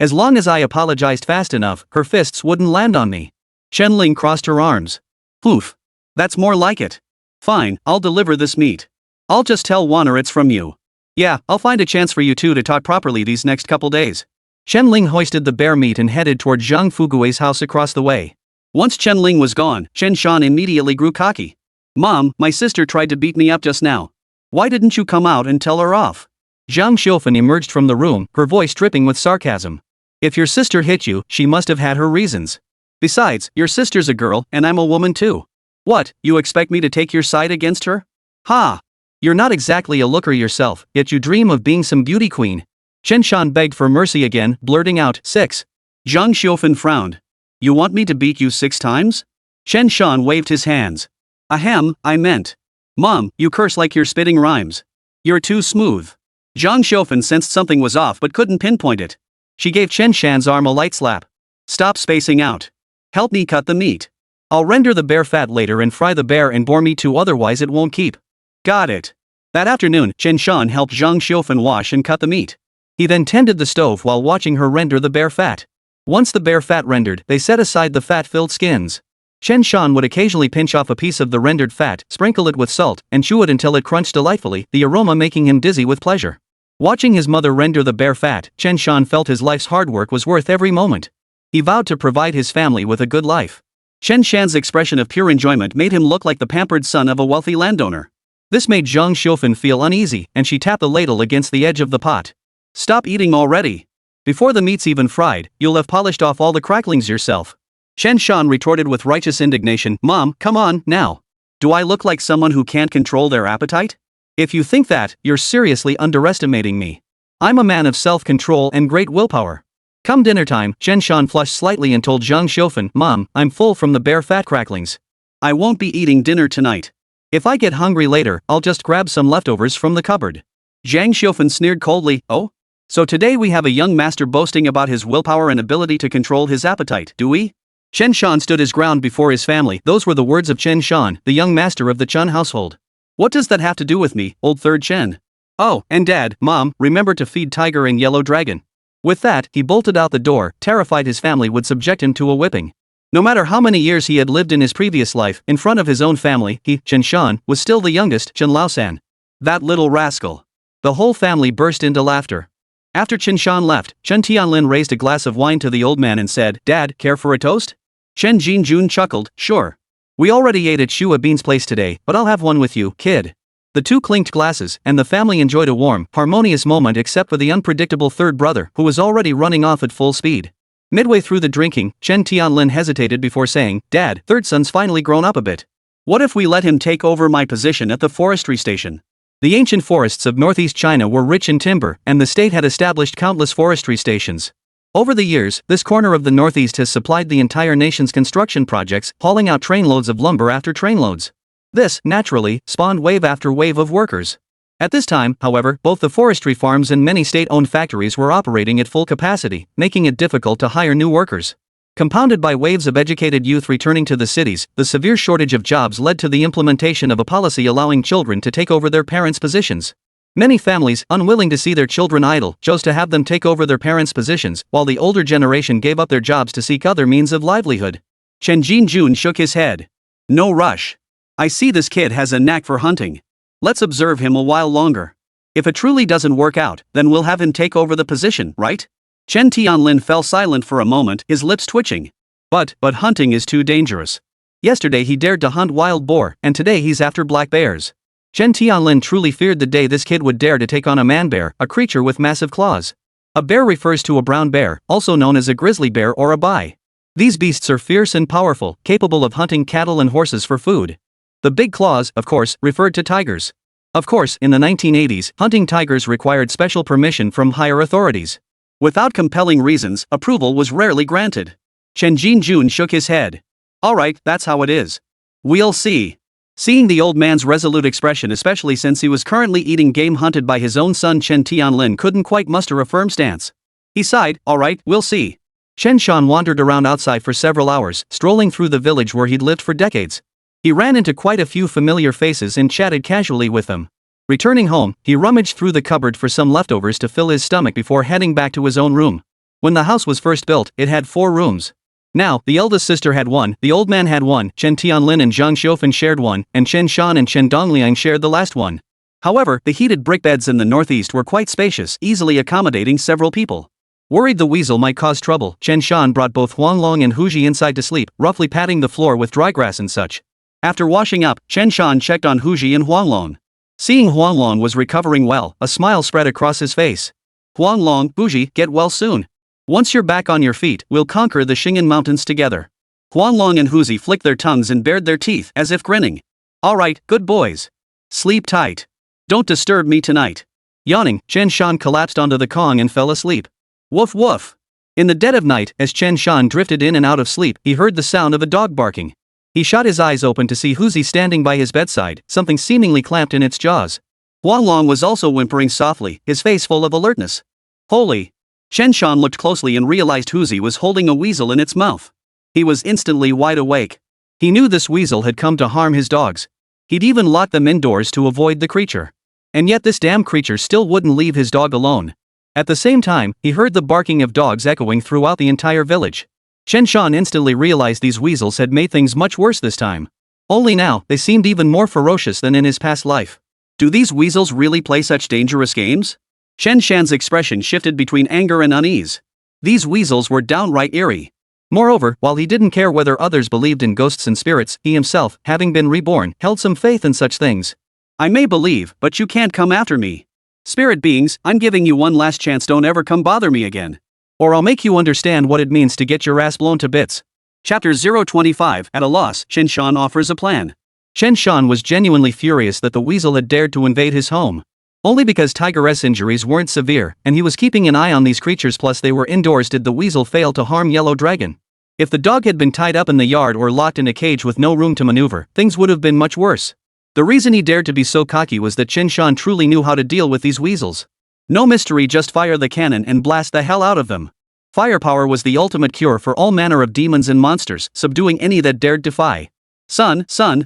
As long as I apologized fast enough, her fists wouldn't land on me. Chen Ling crossed her arms. Poof. That's more like it. Fine, I'll deliver this meat. I'll just tell Wan'er it's from you. Yeah, I'll find a chance for you two to talk properly these next couple days. Chen Ling hoisted the bear meat and headed toward Zhang Fugui's house across the way. Once Chen Ling was gone, Chen Shan immediately grew cocky. Mom, my sister tried to beat me up just now. Why didn't you come out and tell her off? Zhang Xiufen emerged from the room, her voice dripping with sarcasm. If your sister hit you, she must have had her reasons. Besides, your sister's a girl, and I'm a woman too. What, you expect me to take your side against her? Ha! You're not exactly a looker yourself, yet you dream of being some beauty queen. Chen Shan begged for mercy again, blurting out, 6. Zhang Xiufen frowned. You want me to beat you 6 times? Chen Shan waved his hands. Ahem, I meant. Mom, you curse like you're spitting rhymes. You're too smooth. Zhang Xiufen sensed something was off but couldn't pinpoint it. She gave Chen Shan's arm a light slap. Stop spacing out. Help me cut the meat. I'll render the bear fat later and fry the bear and boar meat too, otherwise it won't keep. Got it. That afternoon, Chen Shan helped Zhang Xiufen wash and cut the meat. He then tended the stove while watching her render the bear fat. Once the bear fat rendered, they set aside the fat-filled skins. Chen Shan would occasionally pinch off a piece of the rendered fat, sprinkle it with salt, and chew it until it crunched delightfully, the aroma making him dizzy with pleasure. Watching his mother render the bear fat, Chen Shan felt his life's hard work was worth every moment. He vowed to provide his family with a good life. Chen Shan's expression of pure enjoyment made him look like the pampered son of a wealthy landowner. This made Zhang Xiufen feel uneasy, and she tapped the ladle against the edge of the pot. Stop eating already. Before the meat's even fried, you'll have polished off all the cracklings yourself. Chen Shan retorted with righteous indignation, Mom, come on, now. Do I look like someone who can't control their appetite? If you think that, you're seriously underestimating me. I'm a man of self-control and great willpower. Come dinner time, Chen Shan flushed slightly and told Zhang Xiufen, Mom, I'm full from the bear fat cracklings. I won't be eating dinner tonight. If I get hungry later, I'll just grab some leftovers from the cupboard. Zhang Xiufen sneered coldly, oh? So today we have a young master boasting about his willpower and ability to control his appetite, do we? Chen Shan stood his ground before his family. Those were the words of Chen Shan, the young master of the Chen household. What does that have to do with me, old third Chen? Oh, and Dad, Mom, remember to feed Tiger and Yellow Dragon. With that, he bolted out the door, terrified his family would subject him to a whipping. No matter how many years he had lived in his previous life, in front of his own family, he, Chen Shan, was still the youngest, Chen Laosan. That little rascal. The whole family burst into laughter. After Chen Shan left, Chen Tianlin raised a glass of wine to the old man and said, Dad, care for a toast? Chen Jinjun chuckled, sure. We already ate at Shua Bean's place today, but I'll have one with you, kid. The two clinked glasses, and the family enjoyed a warm, harmonious moment except for the unpredictable third brother, who was already running off at full speed. Midway through the drinking, Chen Tianlin hesitated before saying, Dad, third son's finally grown up a bit. What if we let him take over my position at the forestry station? The ancient forests of northeast China were rich in timber, and the state had established countless forestry stations. Over the years, this corner of the Northeast has supplied the entire nation's construction projects, hauling out trainloads of lumber after trainloads. This, naturally, spawned wave after wave of workers. At this time, however, both the forestry farms and many state-owned factories were operating at full capacity, making it difficult to hire new workers. Compounded by waves of educated youth returning to the cities, the severe shortage of jobs led to the implementation of a policy allowing children to take over their parents' positions. Many families, unwilling to see their children idle, chose to have them take over their parents' positions, while the older generation gave up their jobs to seek other means of livelihood. Chen Jinjun shook his head. No rush. I see this kid has a knack for hunting. Let's observe him a while longer. If it truly doesn't work out, then we'll have him take over the position, right? Chen Tianlin fell silent for a moment, his lips twitching. But hunting is too dangerous. Yesterday he dared to hunt wild boar, and today he's after black bears. Chen Tianlin truly feared the day this kid would dare to take on a man bear, a creature with massive claws. A bear refers to a brown bear, also known as a grizzly bear or a bai. These beasts are fierce and powerful, capable of hunting cattle and horses for food. The big claws, of course, referred to tigers. Of course, in the 1980s, hunting tigers required special permission from higher authorities. Without compelling reasons, approval was rarely granted. Chen Jinjun shook his head. Alright, that's how it is. We'll see. Seeing the old man's resolute expression, especially since he was currently eating game hunted by his own son, Chen Tianlin couldn't quite muster a firm stance. He sighed, alright, we'll see. Chen Shan wandered around outside for several hours, strolling through the village where he'd lived for decades. He ran into quite a few familiar faces and chatted casually with them. Returning home, he rummaged through the cupboard for some leftovers to fill his stomach before heading back to his own room. When the house was first built, it had 4 rooms. Now, the eldest sister had 1, the old man had 1, Chen Tianlin and Zhang Xiufan shared 1, and Chen Shan and Chen Dongliang shared the last one. However, the heated brick beds in the northeast were quite spacious, easily accommodating several people. Worried the weasel might cause trouble, Chen Shan brought both Huanglong and Huji inside to sleep, roughly patting the floor with dry grass and such. After washing up, Chen Shan checked on Huji and Huanglong. Seeing Huanglong was recovering well, a smile spread across his face. Huanglong, Huji, get well soon. Once you're back on your feet, we'll conquer the Xing'an Mountains together. Huanglong and Huji flicked their tongues and bared their teeth, as if grinning. Alright, good boys. Sleep tight. Don't disturb me tonight. Yawning, Chen Shan collapsed onto the Kong and fell asleep. Woof woof. In the dead of night, as Chen Shan drifted in and out of sleep, he heard the sound of a dog barking. He shot his eyes open to see Huji standing by his bedside, something seemingly clamped in its jaws. Huanglong was also whimpering softly, his face full of alertness. Holy! Chen Shan looked closely and realized Huji was holding a weasel in its mouth. He was instantly wide awake. He knew this weasel had come to harm his dogs. He'd even locked them indoors to avoid the creature. And yet this damn creature still wouldn't leave his dog alone. At the same time, he heard the barking of dogs echoing throughout the entire village. Chen Shan instantly realized these weasels had made things much worse this time. Only now, they seemed even more ferocious than in his past life. Do these weasels really play such dangerous games? Chen Shan's expression shifted between anger and unease. These weasels were downright eerie. Moreover, while he didn't care whether others believed in ghosts and spirits, he himself, having been reborn, held some faith in such things. I may believe, but you can't come after me. Spirit beings, I'm giving you one last chance, don't ever come bother me again. Or I'll make you understand what it means to get your ass blown to bits. Chapter 025, at a loss, Chen Shan offers a plan. Chen Shan was genuinely furious that the weasel had dared to invade his home. Only because Tiger's injuries weren't severe, and he was keeping an eye on these creatures, plus they were indoors, did the weasel fail to harm Yellow Dragon. If the dog had been tied up in the yard or locked in a cage with no room to maneuver, things would have been much worse. The reason he dared to be so cocky was that Chen Shan truly knew how to deal with these weasels. No mystery, just fire the cannon and blast the hell out of them. Firepower was the ultimate cure for all manner of demons and monsters, subduing any that dared defy. Son,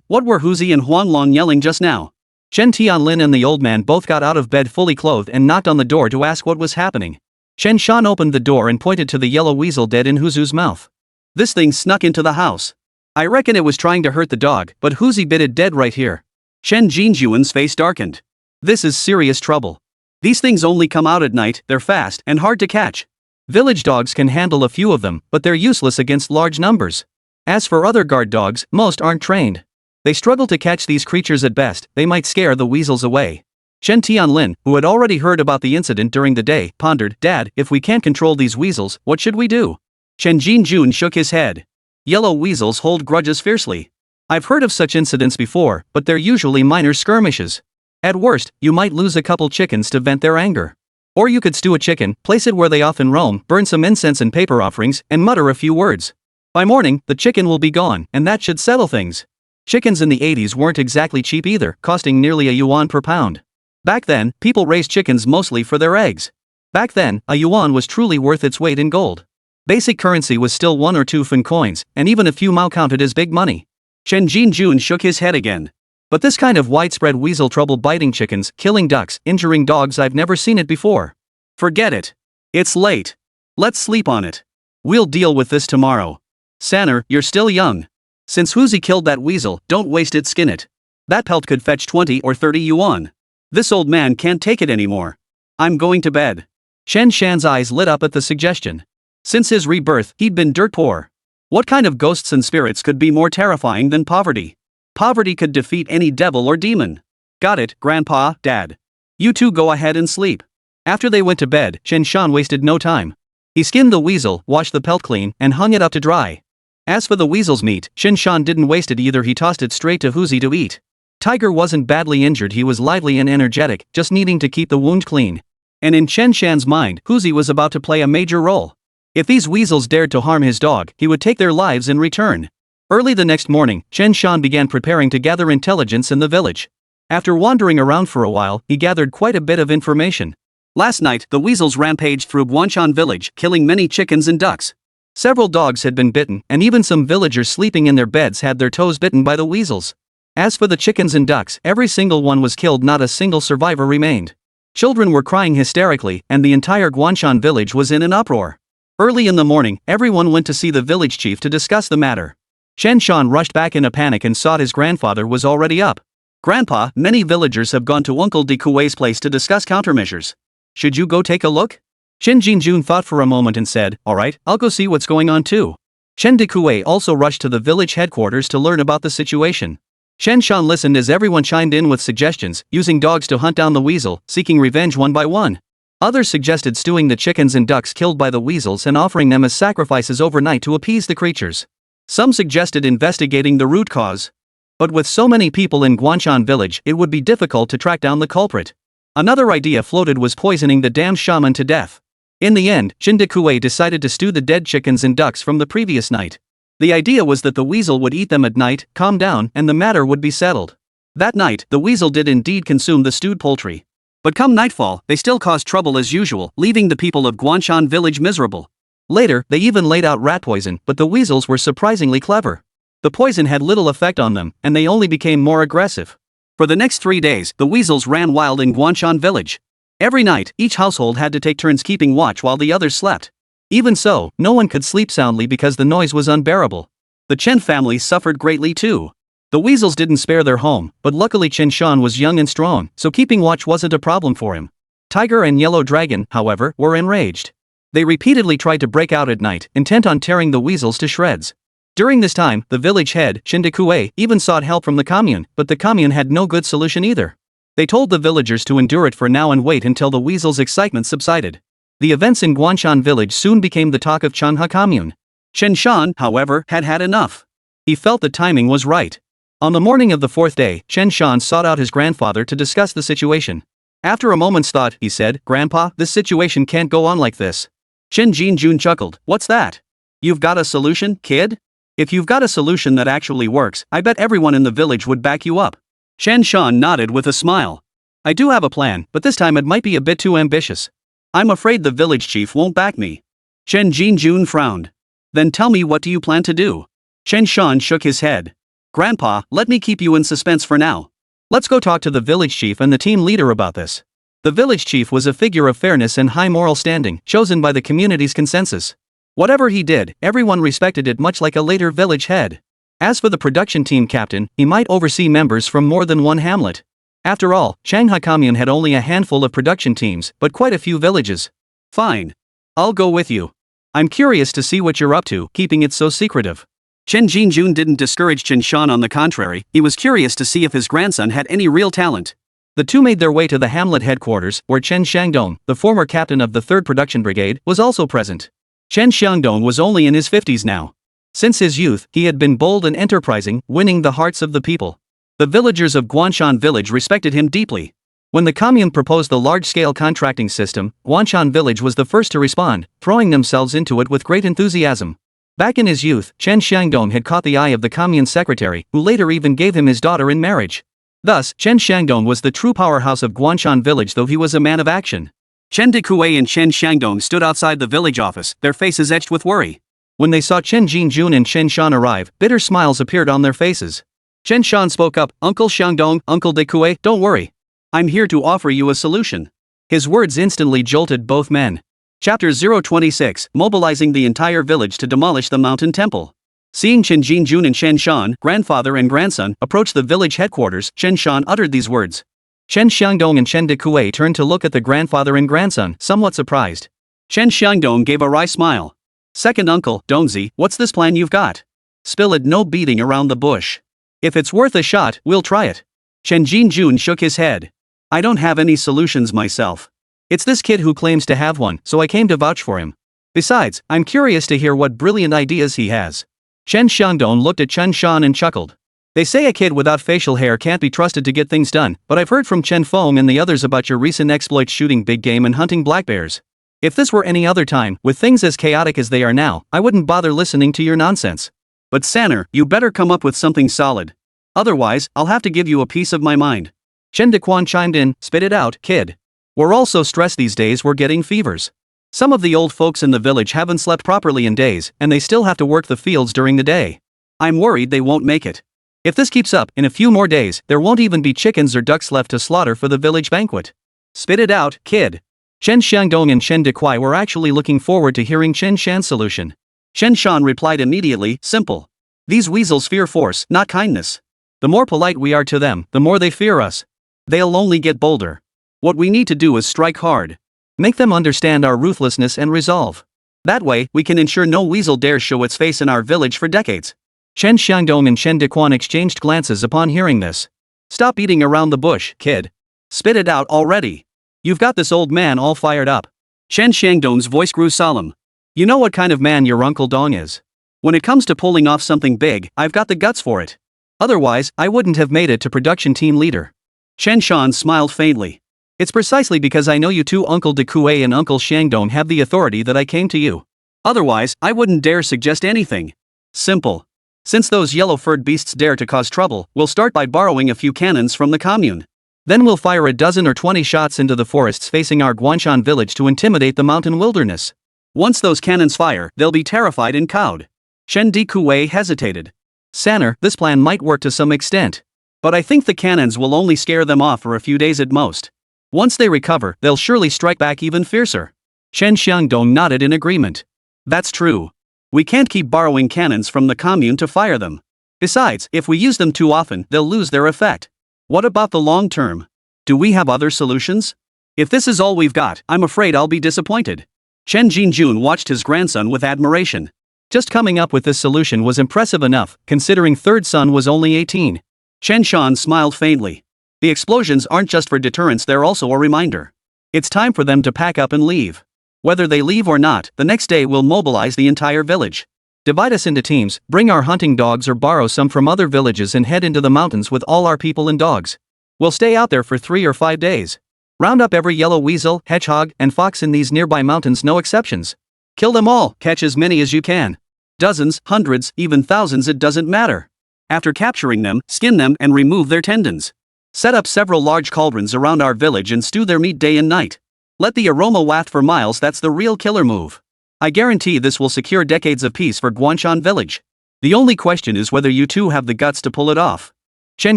what were Huji and Huanglong yelling just now? Chen Tianlin and the old man both got out of bed fully clothed and knocked on the door to ask what was happening. Chen Shan opened the door and pointed to the yellow weasel dead in Huzu's mouth. This thing snuck into the house. I reckon it was trying to hurt the dog, but Huji bit it dead right here. Chen Jinjuan's face darkened. This is serious trouble. These things only come out at night, they're fast and hard to catch. Village dogs can handle a few of them, but they're useless against large numbers. As for other guard dogs, most aren't trained. They struggle to catch these creatures at best, they might scare the weasels away. Chen Tianlin, who had already heard about the incident during the day, pondered, Dad, if we can't control these weasels, what should we do? Chen Jinjun shook his head. Yellow weasels hold grudges fiercely. I've heard of such incidents before, but they're usually minor skirmishes. At worst, you might lose a couple chickens to vent their anger. Or you could stew a chicken, place it where they often roam, burn some incense and paper offerings, and mutter a few words. By morning, the chicken will be gone, and that should settle things. Chickens in the 80s weren't exactly cheap either, costing nearly a yuan per pound. Back then, people raised chickens mostly for their eggs. Back then, a yuan was truly worth its weight in gold. Basic currency was still 1 or 2 fin coins, and even a few mao counted as big money. Chen Jinjun shook his head again. But this kind of widespread weasel trouble biting chickens, killing ducks, injuring dogs, I've never seen it before. Forget it. It's late. Let's sleep on it. We'll deal with this tomorrow. Sanner, you're still young. Since Huji killed that weasel, don't waste it, skin it. That pelt could fetch 20 or 30 yuan. This old man can't take it anymore. I'm going to bed. Chen Shan's eyes lit up at the suggestion. Since his rebirth, he'd been dirt poor. What kind of ghosts and spirits could be more terrifying than poverty? Poverty could defeat any devil or demon. Got it, Grandpa, Dad. You two go ahead and sleep. After they went to bed, Chen Shan wasted no time. He skinned the weasel, washed the pelt clean, and hung it up to dry. As for the weasel's meat, Chen Shan didn't waste it either, he tossed it straight to Huji to eat. Tiger wasn't badly injured, he was lively and energetic, just needing to keep the wound clean. And in Chen Shan's mind, Huji was about to play a major role. If these weasels dared to harm his dog, he would take their lives in return. Early the next morning, Chen Shan began preparing to gather intelligence in the village. After wandering around for a while, he gathered quite a bit of information. Last night, the weasels rampaged through Guanshan village, killing many chickens and ducks. Several dogs had been bitten, and even some villagers sleeping in their beds had their toes bitten by the weasels. As for the chickens and ducks, every single one was killed, not a single survivor remained. Children were crying hysterically, and the entire Guanshan village was in an uproar. Early in the morning, everyone went to see the village chief to discuss the matter. Chen Shan rushed back in a panic and saw his grandfather was already up. "Grandpa, many villagers have gone to Uncle de Kuei's place to discuss countermeasures. Should you go take a look?" Chen Jinjun thought for a moment and said, "Alright, I'll go see what's going on too." Chen de Kuei also rushed to the village headquarters to learn about the situation. Chen Shan listened as everyone chimed in with suggestions, using dogs to hunt down the weasel, seeking revenge one by one. Others suggested stewing the chickens and ducks killed by the weasels and offering them as sacrifices overnight to appease the creatures. Some suggested investigating the root cause. But with so many people in Guanshan village, it would be difficult to track down the culprit. Another idea floated was poisoning the damned shaman to death. In the end, Chen de Kuei decided to stew the dead chickens and ducks from the previous night. The idea was that the weasel would eat them at night, calm down, and the matter would be settled. That night, the weasel did indeed consume the stewed poultry. But come nightfall, they still caused trouble as usual, leaving the people of Guanshan village miserable. Later, they even laid out rat poison, but the weasels were surprisingly clever. The poison had little effect on them, and they only became more aggressive. For the next 3 days, the weasels ran wild in Guanshan village. Every night, each household had to take turns keeping watch while the others slept. Even so, no one could sleep soundly because the noise was unbearable. The Chen family suffered greatly too. The weasels didn't spare their home, but luckily Chen Shan was young and strong, so keeping watch wasn't a problem for him. Tiger and Yellow Dragon, however, were enraged. They repeatedly tried to break out at night, intent on tearing the weasels to shreds. During this time, the village head, Chen de Kuei, even sought help from the commune, but the commune had no good solution either. They told the villagers to endure it for now and wait until the weasels' excitement subsided. The events in Guanshan village soon became the talk of Chanha commune. Chen Shan, however, had had enough. He felt the timing was right. On the morning of the 4th day, Chen Shan sought out his grandfather to discuss the situation. After a moment's thought, he said, "Grandpa, this situation can't go on like this." Chen Jinjun chuckled, "What's that? You've got a solution, kid? If you've got a solution that actually works, I bet everyone in the village would back you up." Chen Shan nodded with a smile. "I do have a plan, but this time it might be a bit too ambitious. I'm afraid the village chief won't back me." Chen Jinjun frowned. "Then tell me, what do you plan to do?" Chen Shan shook his head. "Grandpa, let me keep you in suspense for now. Let's go talk to the village chief and the team leader about this." The village chief was a figure of fairness and high moral standing, chosen by the community's consensus. Whatever he did, everyone respected it, much like a later village head. As for the production team captain, he might oversee members from more than one hamlet. After all, Shanghai Commune had only a handful of production teams, but quite a few villages. "Fine. I'll go with you. I'm curious to see what you're up to, keeping it so secretive." Chen Jinjun didn't discourage Chen Shan, on the contrary, he was curious to see if his grandson had any real talent. The two made their way to the hamlet headquarters, where Chen Xiangdong, the former captain of the 3rd Production Brigade, was also present. Chen Xiangdong was only in his 50s now. Since his youth, he had been bold and enterprising, winning the hearts of the people. The villagers of Guanshan village respected him deeply. When the commune proposed the large-scale contracting system, Guanshan village was the first to respond, throwing themselves into it with great enthusiasm. Back in his youth, Chen Xiangdong had caught the eye of the commune secretary, who later even gave him his daughter in marriage. Thus, Chen Xiangdong was the true powerhouse of Guanshan village, though he was a man of action. Chen de Kuei and Chen Xiangdong stood outside the village office, their faces etched with worry. When they saw Chen Jinjun and Chen Shan arrive, bitter smiles appeared on their faces. Chen Shan spoke up, "Uncle Xiangdong, Uncle de Kuei, don't worry. I'm here to offer you a solution." His words instantly jolted both men. Chapter 026, Mobilizing the entire village to demolish the mountain temple. Seeing Chen Jinjun and Chen Shan, grandfather and grandson, approach the village headquarters, Chen Shan uttered these words. Chen Xiangdong and Chen de Kuei turned to look at the grandfather and grandson, somewhat surprised. Chen Xiangdong gave a wry smile. "Second uncle, Dongzi, what's this plan you've got? Spill it, no beating around the bush. If it's worth a shot, we'll try it." Chen Jinjun shook his head. "I don't have any solutions myself. It's this kid who claims to have one, so I came to vouch for him. Besides, I'm curious to hear what brilliant ideas he has." Chen Xiangdong looked at Chen Shan and chuckled. "They say a kid without facial hair can't be trusted to get things done, but I've heard from Chen Feng and the others about your recent exploits shooting big game and hunting black bears. If this were any other time, with things as chaotic as they are now, I wouldn't bother listening to your nonsense. But Sanner, you better come up with something solid. Otherwise, I'll have to give you a piece of my mind." Chen Dequan chimed in, "Spit it out, kid. We're all so stressed these days, we're getting fevers. Some of the old folks in the village haven't slept properly in days, and they still have to work the fields during the day. I'm worried they won't make it. If this keeps up, in a few more days, there won't even be chickens or ducks left to slaughter for the village banquet. Spit it out, kid." Chen Shandong and Chen Dequai were actually looking forward to hearing Chen Shan's solution. Chen Shan replied immediately, simple. These weasels fear force, not kindness. The more polite we are to them, the more they fear us. They'll only get bolder. What we need to do is strike hard. Make them understand our ruthlessness and resolve. That way, we can ensure no weasel dares show its face in our village for decades. Chen Shandong and Chen Dequan exchanged glances upon hearing this. Stop beating around the bush, kid. Spit it out already. You've got this old man all fired up. Chen Shandong's voice grew solemn. You know what kind of man your Uncle Dong is. When it comes to pulling off something big, I've got the guts for it. Otherwise, I wouldn't have made it to production team leader. Chen Shan smiled faintly. It's precisely because I know you two, Uncle De Kue and Uncle Shandong, have the authority that I came to you. Otherwise, I wouldn't dare suggest anything. Simple. Since those yellow-furred beasts dare to cause trouble, we'll start by borrowing a few cannons from the commune. Then we'll fire a dozen or 20 shots into the forests facing our Guanshan village to intimidate the mountain wilderness. Once those cannons fire, they'll be terrified and cowed. Chen De Kue hesitated. Sanner, this plan might work to some extent. But I think the cannons will only scare them off for a few days at most. Once they recover, they'll surely strike back even fiercer. Chen Xiangdong nodded in agreement. That's true. We can't keep borrowing cannons from the commune to fire them. Besides, if we use them too often, they'll lose their effect. What about the long term? Do we have other solutions? If this is all we've got, I'm afraid I'll be disappointed. Chen Jinjun watched his grandson with admiration. Just coming up with this solution was impressive enough, considering third son was only 18. Chen Shan smiled faintly. The explosions aren't just for deterrence, they're also a reminder. It's time for them to pack up and leave. Whether they leave or not, the next day we'll mobilize the entire village. Divide us into teams, bring our hunting dogs or borrow some from other villages and head into the mountains with all our people and dogs. We'll stay out there for 3 or 5 days. Round up every yellow weasel, hedgehog, and fox in these nearby mountains, no exceptions. Kill them all, catch as many as you can. Dozens, hundreds, even thousands, it doesn't matter. After capturing them, skin them and remove their tendons. Set up several large cauldrons around our village and stew their meat day and night. Let the aroma waft for miles, that's the real killer move. I guarantee this will secure decades of peace for Guanshan village. The only question is whether you two have the guts to pull it off. Chen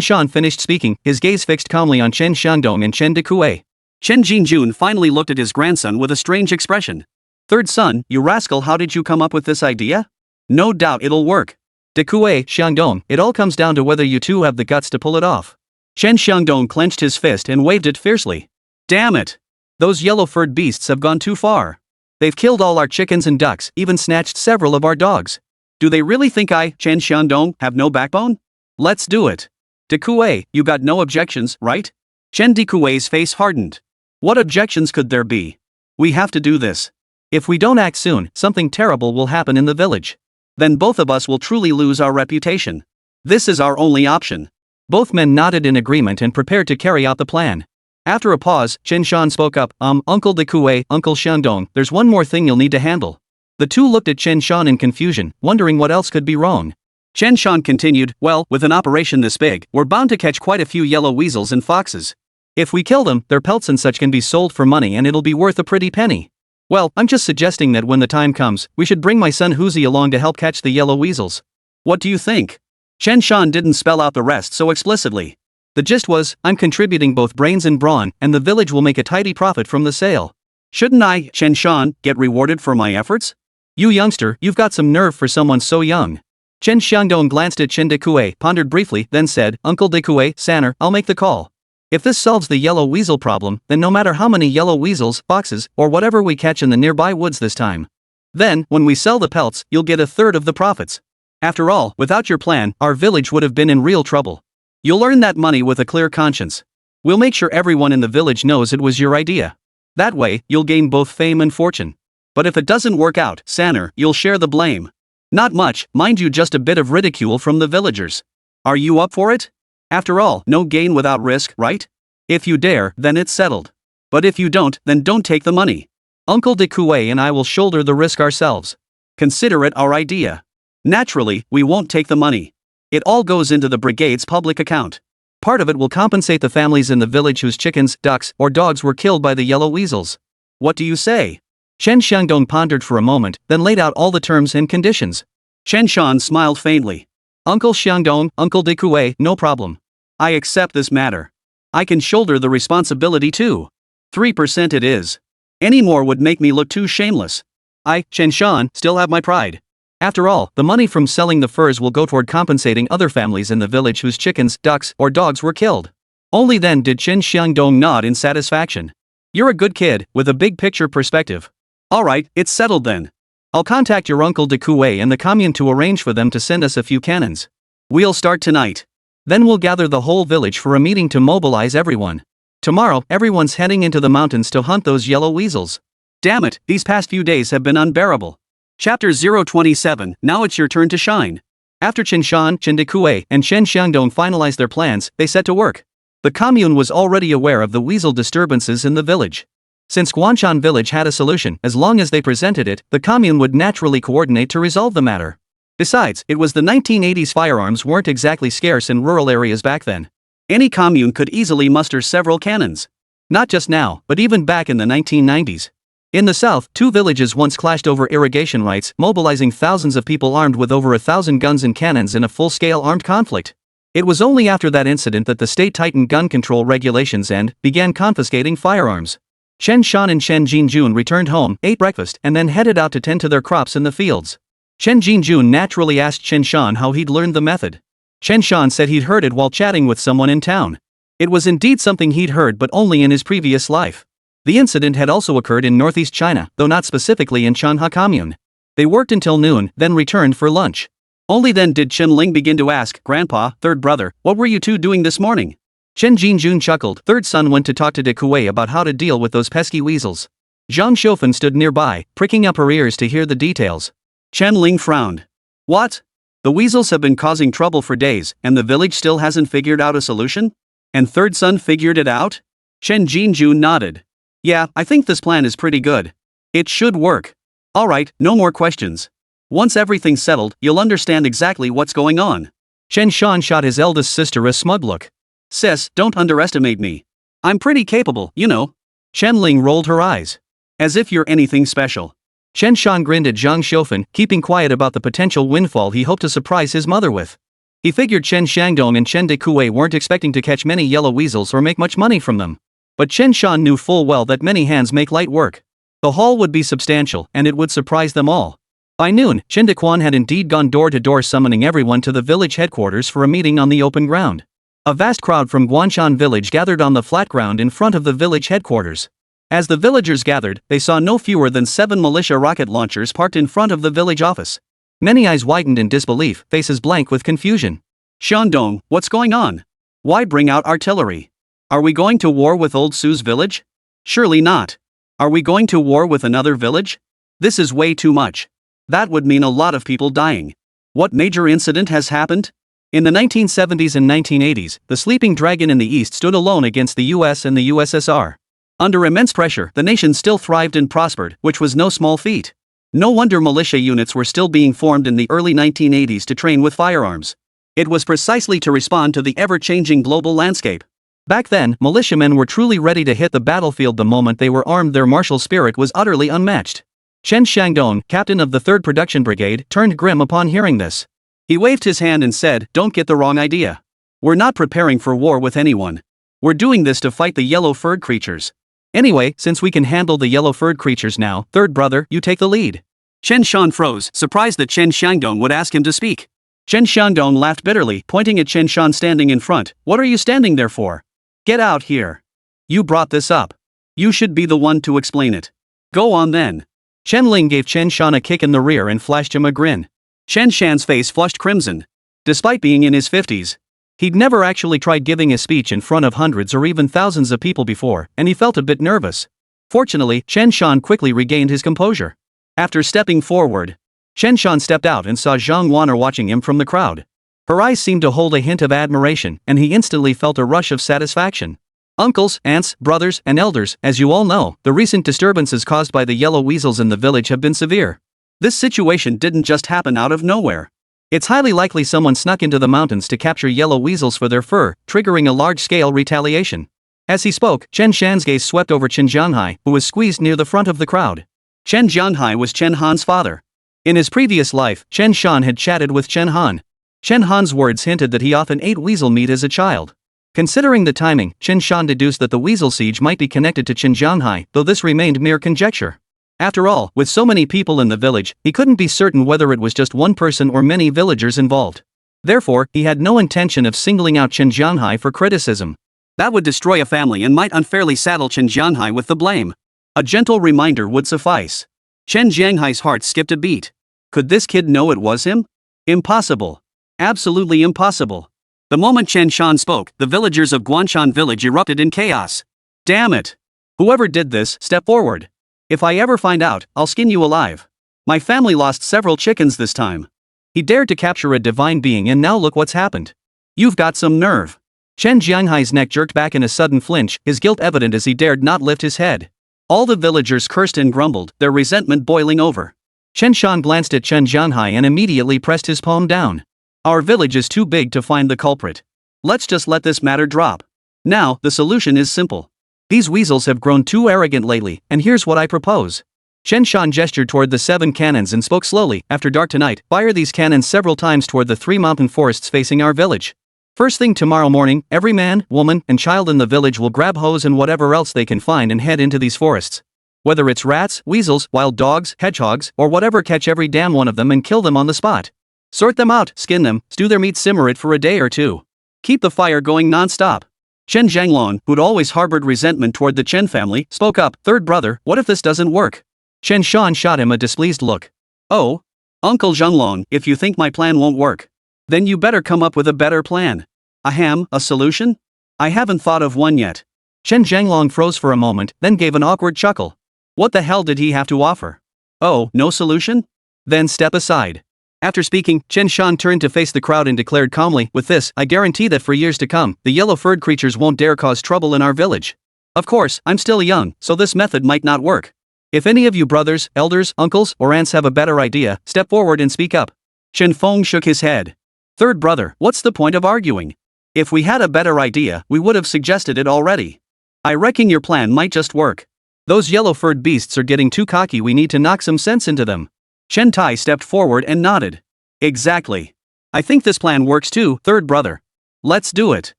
Shan finished speaking, his gaze fixed calmly on Chen Shandong and Chen Dekue. Chen Jinjun finally looked at his grandson with a strange expression. Third son, you rascal, how did you come up with this idea? No doubt it'll work. Dekue, Shandong, it all comes down to whether you two have the guts to pull it off. Chen Shandong clenched his fist and waved it fiercely. Damn it! Those yellow-furred beasts have gone too far. They've killed all our chickens and ducks, even snatched several of our dogs. Do they really think I, Chen Shandong, have no backbone? Let's do it. Dekue, you got no objections, right? Chen Dekue's face hardened. What objections could there be? We have to do this. If we don't act soon, something terrible will happen in the village. Then both of us will truly lose our reputation. This is our only option. Both men nodded in agreement and prepared to carry out the plan. After a pause, Chen Shan spoke up, Uncle Dekue, Uncle Shandong, there's one more thing you'll need to handle. The two looked at Chen Shan in confusion, wondering what else could be wrong. Chen Shan continued, well, with an operation this big, we're bound to catch quite a few yellow weasels and foxes. If we kill them, their pelts and such can be sold for money and it'll be worth a pretty penny. Well, I'm just suggesting that when the time comes, we should bring my son Huzi along to help catch the yellow weasels. What do you think? Chen Shan didn't spell out the rest so explicitly. The gist was, I'm contributing both brains and brawn, and the village will make a tidy profit from the sale. Shouldn't I, Chen Shan, get rewarded for my efforts? You youngster, you've got some nerve for someone so young. Chen Xiangdong glanced at Chen Dekue, pondered briefly, then said, Uncle Dekue, Sanner, I'll make the call. If this solves the yellow weasel problem, then no matter how many yellow weasels, foxes, or whatever we catch in the nearby woods this time. Then, when we sell the pelts, you'll get a third of the profits. After all, without your plan, our village would have been in real trouble. You'll earn that money with a clear conscience. We'll make sure everyone in the village knows it was your idea. That way, you'll gain both fame and fortune. But if it doesn't work out, Sanner, you'll share the blame. Not much, mind you, just a bit of ridicule from the villagers. Are you up for it? After all, no gain without risk, right? If you dare, then it's settled. But if you don't, then don't take the money. Uncle Dekue and I will shoulder the risk ourselves. Consider it our idea. Naturally, we won't take the money. It all goes into the brigade's public account. Part of it will compensate the families in the village whose chickens, ducks, or dogs were killed by the yellow weasels. What do you say? Chen Xiangdong pondered for a moment, then laid out all the terms and conditions. Chen Shan smiled faintly. Uncle Xiangdong, Uncle Dekue, no problem. I accept this matter. I can shoulder the responsibility too. 3% it is. Any more would make me look too shameless. I, Chen Shan, still have my pride. After all, the money from selling the furs will go toward compensating other families in the village whose chickens, ducks, or dogs were killed. Only then did Chen Xiangdong nod in satisfaction. You're a good kid, with a big picture perspective. Alright, it's settled then. I'll contact your uncle de Kuei and the commune to arrange for them to send us a few cannons. We'll start tonight. Then we'll gather the whole village for a meeting to mobilize everyone. Tomorrow, everyone's heading into the mountains to hunt those yellow weasels. Damn it, these past few days have been unbearable. Chapter 027, now it's your turn to shine. After Chen Shan, Chen de Kuei, and Chen Xiangdong finalized their plans, they set to work. The commune was already aware of the weasel disturbances in the village. Since Guanshan village had a solution, as long as they presented it, the commune would naturally coordinate to resolve the matter. Besides, it was the 1980s, firearms weren't exactly scarce in rural areas back then. Any commune could easily muster several cannons. Not just now, but even back in the 1990s. In the south, two villages once clashed over irrigation rights, mobilizing thousands of people armed with over 1,000 guns and cannons in a full-scale armed conflict. It was only after that incident that the state tightened gun control regulations and began confiscating firearms. Chen Shan and Chen Jinjun returned home, ate breakfast, and then headed out to tend to their crops in the fields. Chen Jinjun naturally asked Chen Shan how he'd learned the method. Chen Shan said he'd heard it while chatting with someone in town. It was indeed something he'd heard, but only in his previous life. The incident had also occurred in northeast China, though not specifically in Chanha commune. They worked until noon, then returned for lunch. Only then did Chen Ling begin to ask, "Grandpa, third brother, what were you two doing this morning?" Chen Jinjun chuckled. Third son went to talk to de Kuei about how to deal with those pesky weasels. Zhang Shofan stood nearby, pricking up her ears to hear the details. Chen Ling frowned. What? The weasels have been causing trouble for days, and the village still hasn't figured out a solution? And third son figured it out? Chen Jinjun nodded. Yeah, I think this plan is pretty good. It should work. Alright, no more questions. Once everything's settled, you'll understand exactly what's going on. Chen Shan shot his eldest sister a smug look. Sis, don't underestimate me. I'm pretty capable, you know. Chen Ling rolled her eyes. As if you're anything special. Chen Shan grinned at Zhang Shofan, keeping quiet about the potential windfall he hoped to surprise his mother with. He figured Chen Xiangdong and Chen de Kuei weren't expecting to catch many yellow weasels or make much money from them. But Chen Shan knew full well that many hands make light work. The haul would be substantial, and it would surprise them all. By noon, Chen de Quan had indeed gone door to door summoning everyone to the village headquarters for a meeting on the open ground. A vast crowd from Guanshan village gathered on the flat ground in front of the village headquarters. As the villagers gathered, they saw no fewer than 7 militia rocket launchers parked in front of the village office. Many eyes widened in disbelief, faces blank with confusion. Shandong, what's going on? Why bring out artillery? Are we going to war with Old Su's village? Surely not. Are we going to war with another village? This is way too much. That would mean a lot of people dying. What major incident has happened? In the 1970s and 1980s, the sleeping dragon in the East stood alone against the US and the USSR. Under immense pressure, the nation still thrived and prospered, which was no small feat. No wonder militia units were still being formed in the early 1980s to train with firearms. It was precisely to respond to the ever-changing global landscape. Back then, militiamen were truly ready to hit the battlefield the moment they were armed. Their martial spirit was utterly unmatched. Chen Xiangdong, captain of the 3rd Production Brigade, turned grim upon hearing this. He waved his hand and said, "Don't get the wrong idea. We're not preparing for war with anyone. We're doing this to fight the yellow-furred creatures. Anyway, since we can handle the yellow-furred creatures now, third brother, you take the lead." Chen Shan froze, surprised that Chen Xiangdong would ask him to speak. Chen Xiangdong laughed bitterly, pointing at Chen Shan standing in front. "What are you standing there for? Get out here. You brought this up. You should be the one to explain it. Go on then." Chen Ling gave Chen Shan a kick in the rear and flashed him a grin. Chen Shan's face flushed crimson. Despite being in his 50s, he'd never actually tried giving a speech in front of hundreds or even thousands of people before, and he felt a bit nervous. Fortunately, Chen Shan quickly regained his composure. After stepping forward, Chen Shan stepped out and saw Zhang Wan'er watching him from the crowd. Her eyes seemed to hold a hint of admiration, and he instantly felt a rush of satisfaction. Uncles, aunts, brothers, and elders, as you all know, the recent disturbances caused by the yellow weasels in the village have been severe. This situation didn't just happen out of nowhere. It's highly likely someone snuck into the mountains to capture yellow weasels for their fur, triggering a large-scale retaliation. As he spoke, Chen Shan's gaze swept over Chen Jianhai, who was squeezed near the front of the crowd. Chen Jianhai was Chen Han's father. In his previous life, Chen Shan had chatted with Chen Han. Chen Han's words hinted that he often ate weasel meat as a child. Considering the timing, Chen Shan deduced that the weasel siege might be connected to Qinjianhai, though this remained mere conjecture. After all, with so many people in the village, he couldn't be certain whether it was just one person or many villagers involved. Therefore, he had no intention of singling out Qinjianhai for criticism. That would destroy a family and might unfairly saddle Qinjianhai with the blame. A gentle reminder would suffice. Chen Jianghai's heart skipped a beat. Could this kid know it was him? Impossible. Absolutely impossible. The moment Chen Shan spoke, the villagers of Guanshan village erupted in chaos. Damn it! Whoever did this, step forward. If I ever find out, I'll skin you alive. My family lost several chickens this time. He dared to capture a divine being and now look what's happened. You've got some nerve. Chen Jianghai's neck jerked back in a sudden flinch, his guilt evident as he dared not lift his head. All the villagers cursed and grumbled, their resentment boiling over. Chen Shan glanced at Chen Jianghai and immediately pressed his palm down. Our village is too big to find the culprit. Let's just let this matter drop. Now, the solution is simple. These weasels have grown too arrogant lately, and here's what I propose. Chen Shan gestured toward the 7 cannons and spoke slowly. After dark tonight, fire these cannons several times toward the 3 mountain forests facing our village. First thing tomorrow morning, every man, woman, and child in the village will grab hoes and whatever else they can find and head into these forests. Whether it's rats, weasels, wild dogs, hedgehogs, or whatever, catch every damn one of them and kill them on the spot. Sort them out, skin them, stew their meat, simmer it for a day or two. Keep the fire going non-stop. Chen Zhanglong, who'd always harbored resentment toward the Chen family, spoke up. Third brother, what if this doesn't work? Chen Shan shot him a displeased look. Oh? Uncle Zhanglong, if you think my plan won't work, then you better come up with a better plan. A solution? I haven't thought of one yet. Chen Zhanglong froze for a moment, then gave an awkward chuckle. What the hell did he have to offer? Oh, no solution? Then step aside. After speaking, Chen Shan turned to face the crowd and declared calmly, with this, I guarantee that for years to come, the yellow-furred creatures won't dare cause trouble in our village. Of course, I'm still young, so this method might not work. If any of you brothers, elders, uncles, or aunts have a better idea, step forward and speak up. Chen Feng shook his head. Third brother, what's the point of arguing? If we had a better idea, we would have suggested it already. I reckon your plan might just work. Those yellow-furred beasts are getting too cocky, we need to knock some sense into them. Chen Tai stepped forward and nodded. Exactly. I think this plan works too, third brother. Let's do it.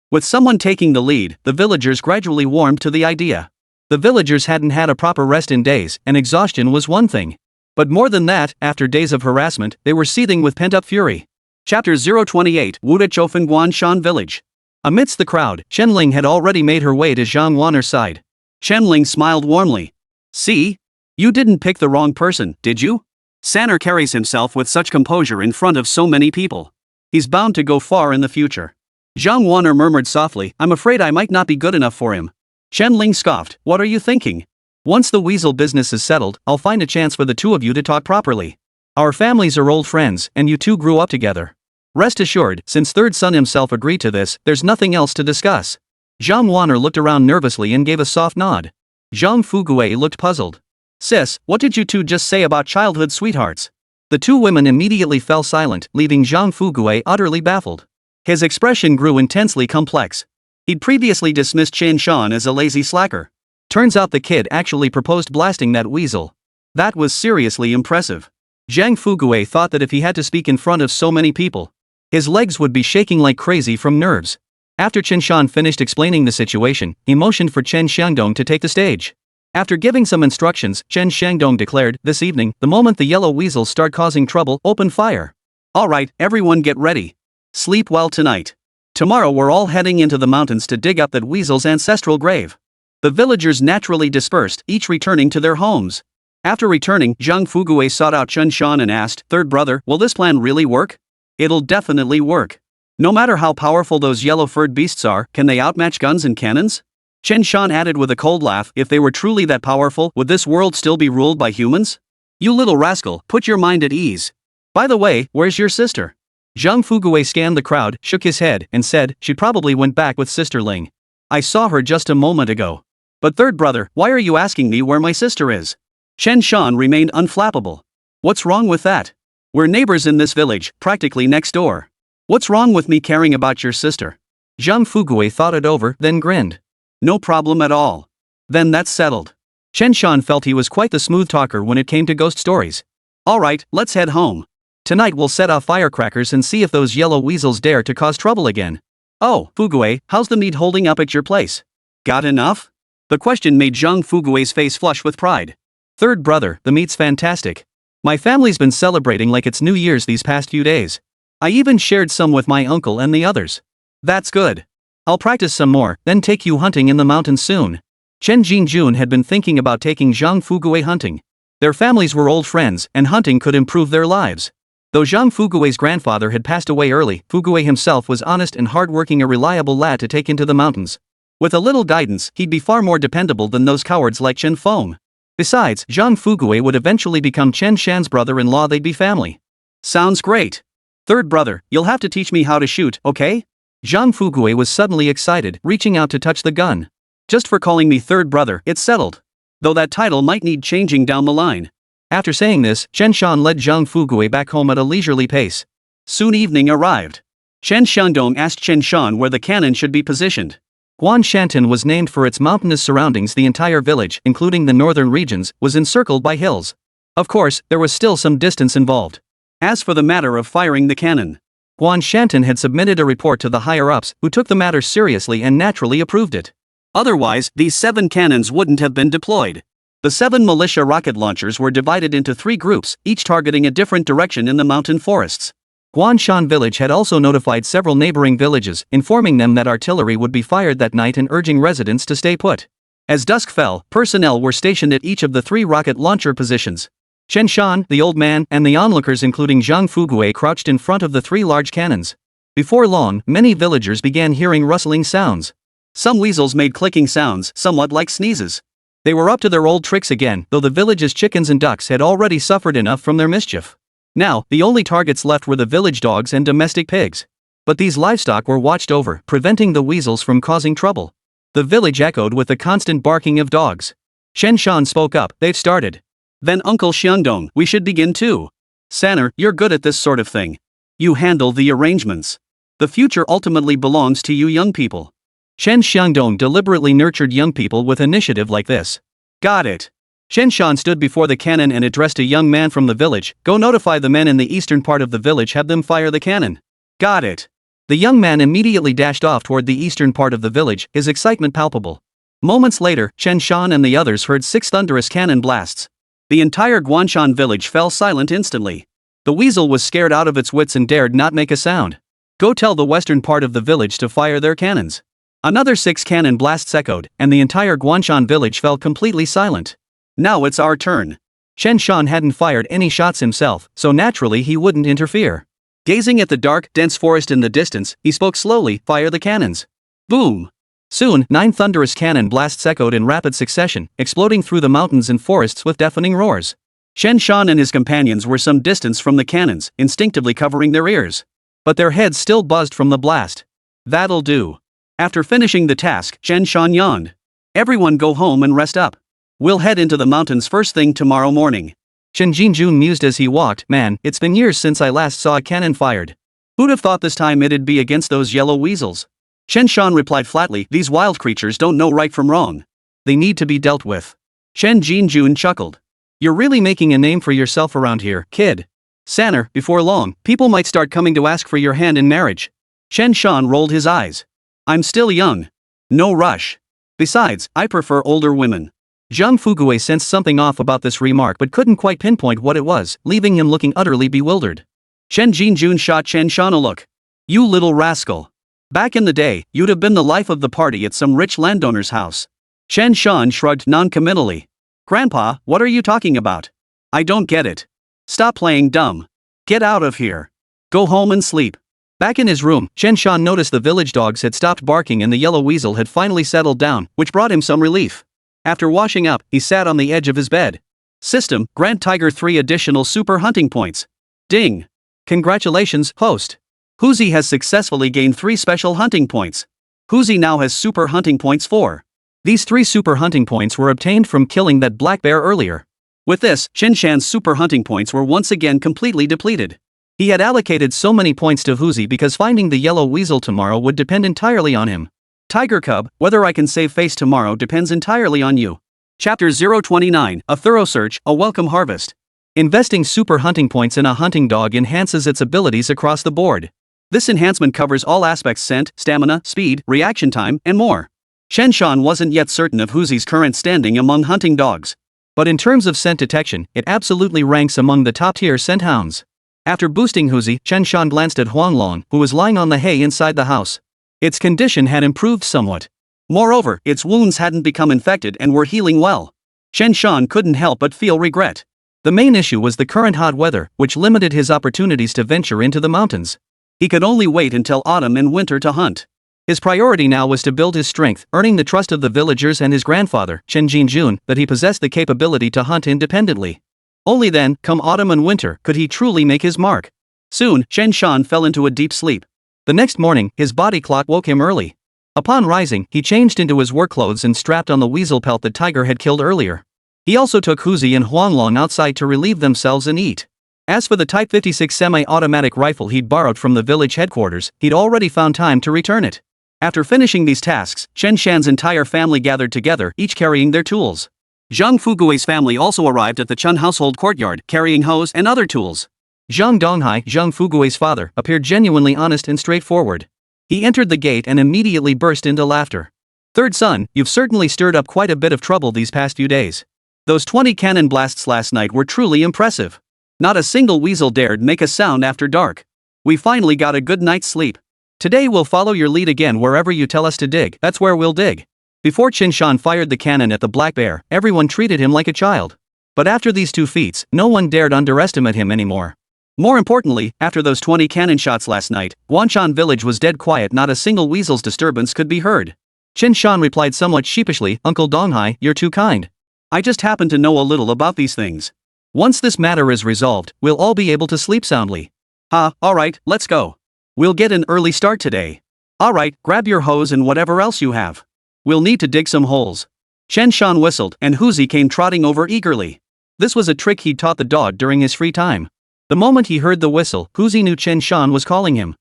With someone taking the lead, the villagers gradually warmed to the idea. The villagers hadn't had a proper rest in days, and exhaustion was one thing. But more than that, after days of harassment, they were seething with pent-up fury. Chapter 028, Wuda Chofeng Guanshan Village. Amidst the crowd, Chen had already made her way to Zhang Wan'er's side. Chen smiled warmly. See? You didn't pick the wrong person, did you? Sanner carries himself with such composure in front of so many people. He's bound to go far in the future. Zhang Wan'er murmured softly, I'm afraid I might not be good enough for him. Chen scoffed, what are you thinking? Once the weasel business is settled, I'll find a chance for the two of you to talk properly. Our families are old friends, and you two grew up together. Rest assured, since third son himself agreed to this, there's nothing else to discuss. Zhang Wan'er looked around nervously and gave a soft nod. Zhang Fuguei looked puzzled. Sis, what did you two just say about childhood sweethearts? The two women immediately fell silent, leaving Zhang Fuguei utterly baffled. His expression grew intensely complex. He'd previously dismissed Chen Shan as a lazy slacker. Turns out the kid actually proposed blasting that weasel. That was seriously impressive. Zhang Fuguei thought that if he had to speak in front of so many people, his legs would be shaking like crazy from nerves. After Chen Shan finished explaining the situation, he motioned for Chen Shangdong to take the stage. After giving some instructions, Chen Shangdong declared, this evening, the moment the yellow weasels start causing trouble, open fire. Alright, everyone get ready. Sleep well tonight. Tomorrow we're all heading into the mountains to dig up that weasel's ancestral grave. The villagers naturally dispersed, each returning to their homes. After returning, Zhang Fuguei sought out Chen Shan and asked, third brother, will this plan really work? It'll definitely work. No matter how powerful those yellow-furred beasts are, can they outmatch guns and cannons? Chen Shan added with a cold laugh, if they were truly that powerful, would this world still be ruled by humans? You little rascal, put your mind at ease. By the way, where's your sister? Zhang Fuguei scanned the crowd, shook his head, and said, she probably went back with Sister Ling. I saw her just a moment ago. But third brother, why are you asking me where my sister is? Chen Shan remained unflappable. What's wrong with that? We're neighbors in this village, practically next door. What's wrong with me caring about your sister? Zhang Fuguei thought it over, then grinned. No problem at all. Then that's settled. Chen Shan felt he was quite the smooth talker when it came to ghost stories. Alright, let's head home. Tonight we'll set off firecrackers and see if those yellow weasels dare to cause trouble again. Oh, Fuguei, how's the meat holding up at your place? Got enough? The question made Zhang Fuguei's face flush with pride. Third brother, the meat's fantastic. My family's been celebrating like it's New Year's these past few days. I even shared some with my uncle and the others. That's good. I'll practice some more, then take you hunting in the mountains soon. Chen Jinjun had been thinking about taking Zhang Fuguei hunting. Their families were old friends, and hunting could improve their lives. Though Zhang Fuguei's grandfather had passed away early, Fuguei himself was honest and hardworking, a reliable lad to take into the mountains. With a little guidance, he'd be far more dependable than those cowards like Chen Feng. Besides, Zhang Fuguei would eventually become Chen Shan's brother-in-law. They'd be family. Sounds great. Third brother, you'll have to teach me how to shoot, okay? Zhang Fuguei was suddenly excited, reaching out to touch the gun. Just for calling me third brother, it's settled. Though that title might need changing down the line. After saying this, Chen Shan led Zhang Fuguei back home at a leisurely pace. Soon evening arrived. Chen Shandong asked Chen Shan where the cannon should be positioned. Guanshantan was named for its mountainous surroundings. The entire village, including the northern regions, was encircled by hills. Of course, there was still some distance involved. As for the matter of firing the cannon, Guanshantan had submitted a report to the higher-ups, who took the matter seriously and naturally approved it. Otherwise, these 7 cannons wouldn't have been deployed. The 7 militia rocket launchers were divided into 3 groups, each targeting a different direction in the mountain forests. Guanshan village had also notified several neighboring villages, informing them that artillery would be fired that night and urging residents to stay put. As dusk fell, personnel were stationed at each of the 3 rocket launcher positions. Chen Shan, the old man, and the onlookers including Zhang Fuguei crouched in front of the 3 large cannons. Before long, many villagers began hearing rustling sounds. Some weasels made clicking sounds, somewhat like sneezes. They were up to their old tricks again, though the village's chickens and ducks had already suffered enough from their mischief. Now, the only targets left were the village dogs and domestic pigs. But these livestock were watched over, preventing the weasels from causing trouble. The village echoed with the constant barking of dogs. Chen Shan spoke up, "They've started." Then Uncle Xiangdong, "We should begin too. Sanner, you're good at this sort of thing. You handle the arrangements. The future ultimately belongs to you young people." Chen Xiangdong deliberately nurtured young people with initiative like this. Got it. Chen Shan stood before the cannon and addressed a young man from the village. "Go notify the men in the eastern part of the village, have them fire the cannon." Got it. The young man immediately dashed off toward the eastern part of the village, his excitement palpable. Moments later, Chen Shan and the others heard 6 thunderous cannon blasts. The entire Guanshan village fell silent instantly. The weasel was scared out of its wits and dared not make a sound. Go tell the western part of the village to fire their cannons. Another 6 cannon blasts echoed, and the entire Guanshan village fell completely silent. Now it's our turn. Chen Shan hadn't fired any shots himself, so naturally he wouldn't interfere. Gazing at the dark, dense forest in the distance, he spoke slowly, "Fire the cannons." Boom! Soon, 9 thunderous cannon blasts echoed in rapid succession, exploding through the mountains and forests with deafening roars. Chen Shan and his companions were some distance from the cannons, instinctively covering their ears. But their heads still buzzed from the blast. That'll do. After finishing the task, Chen Shan yawned. "Everyone go home and rest up. We'll head into the mountains first thing tomorrow morning." Chen Jinjun mused as he walked, "Man, it's been years since I last saw a cannon fired. Who'd have thought this time it'd be against those yellow weasels?" Chen Shan replied flatly, "These wild creatures don't know right from wrong. They need to be dealt with." Chen Jinjun chuckled. "You're really making a name for yourself around here, kid. Sanner, before long, people might start coming to ask for your hand in marriage." Chen Shan rolled his eyes. "I'm still young. No rush. Besides, I prefer older women." Zhang Fuguei sensed something off about this remark but couldn't quite pinpoint what it was, leaving him looking utterly bewildered. Chen Jinjun shot Chen Shan a look. "You little rascal. Back in the day, you'd have been the life of the party at some rich landowner's house." Chen Shan shrugged non-committally. "Grandpa, what are you talking about? I don't get it. Stop playing dumb. Get out of here. Go home and sleep." Back in his room, Chen Shan noticed the village dogs had stopped barking and the yellow weasel had finally settled down, which brought him some relief. After washing up, he sat on the edge of his bed. System, grant Tiger 3 additional super hunting points. Ding. Congratulations, host. Huzi has successfully gained 3 special hunting points. Huzi now has super hunting points 4. These 3 super hunting points were obtained from killing that black bear earlier. With this, Chen Shan's super hunting points were once again completely depleted. He had allocated so many points to Huzi because finding the yellow weasel tomorrow would depend entirely on him. Tiger Cub, whether I can save face tomorrow depends entirely on you. Chapter 029, A Thorough Search, A Welcome Harvest. Investing super hunting points in a hunting dog enhances its abilities across the board. This enhancement covers all aspects: scent, stamina, speed, reaction time, and more. Chen Shan wasn't yet certain of Huzi's current standing among hunting dogs. But in terms of scent detection, it absolutely ranks among the top-tier scent hounds. After boosting Huzi, Chen Shan glanced at Huanglong, who was lying on the hay inside the house. Its condition had improved somewhat. Moreover, its wounds hadn't become infected and were healing well. Chen Shan couldn't help but feel regret. The main issue was the current hot weather, which limited his opportunities to venture into the mountains. He could only wait until autumn and winter to hunt. His priority now was to build his strength, earning the trust of the villagers and his grandfather, Chen Jinjun, that he possessed the capability to hunt independently. Only then, come autumn and winter, could he truly make his mark. Soon, Chen Shan fell into a deep sleep. The next morning, his body clock woke him early. Upon rising, he changed into his work clothes and strapped on the weasel pelt the tiger had killed earlier. He also took Huzi and Huanglong outside to relieve themselves and eat. As for the Type 56 semi-automatic rifle he'd borrowed from the village headquarters, he'd already found time to return it. After finishing these tasks, Chen Shan's entire family gathered together, each carrying their tools. Zhang Fugui's family also arrived at the Chen household courtyard, carrying hoes and other tools. Zhang Donghai, Zhang Fugui's father, appeared genuinely honest and straightforward. He entered the gate and immediately burst into laughter. "Third son, you've certainly stirred up quite a bit of trouble these past few days. Those 20 cannon blasts last night were truly impressive. Not a single weasel dared make a sound after dark. We finally got a good night's sleep. Today we'll follow your lead again. Wherever you tell us to dig, that's where we'll dig." Before Chen Shan fired the cannon at the black bear, everyone treated him like a child. But after these two feats, no one dared underestimate him anymore. More importantly, after those 20 cannon shots last night, Guanshan village was dead quiet. Not a single weasel's disturbance could be heard. Chen Shan replied somewhat sheepishly, "Uncle Donghai, you're too kind. I just happen to know a little about these things. Once this matter is resolved, we'll all be able to sleep soundly." Alright, let's go. We'll get an early start today. Alright, grab your hose and whatever else you have. We'll need to dig some holes. Chen Shan whistled, and Huzi came trotting over eagerly. This was a trick he'd taught the dog during his free time. The moment he heard the whistle, Huzi knew Chen Shan was calling him.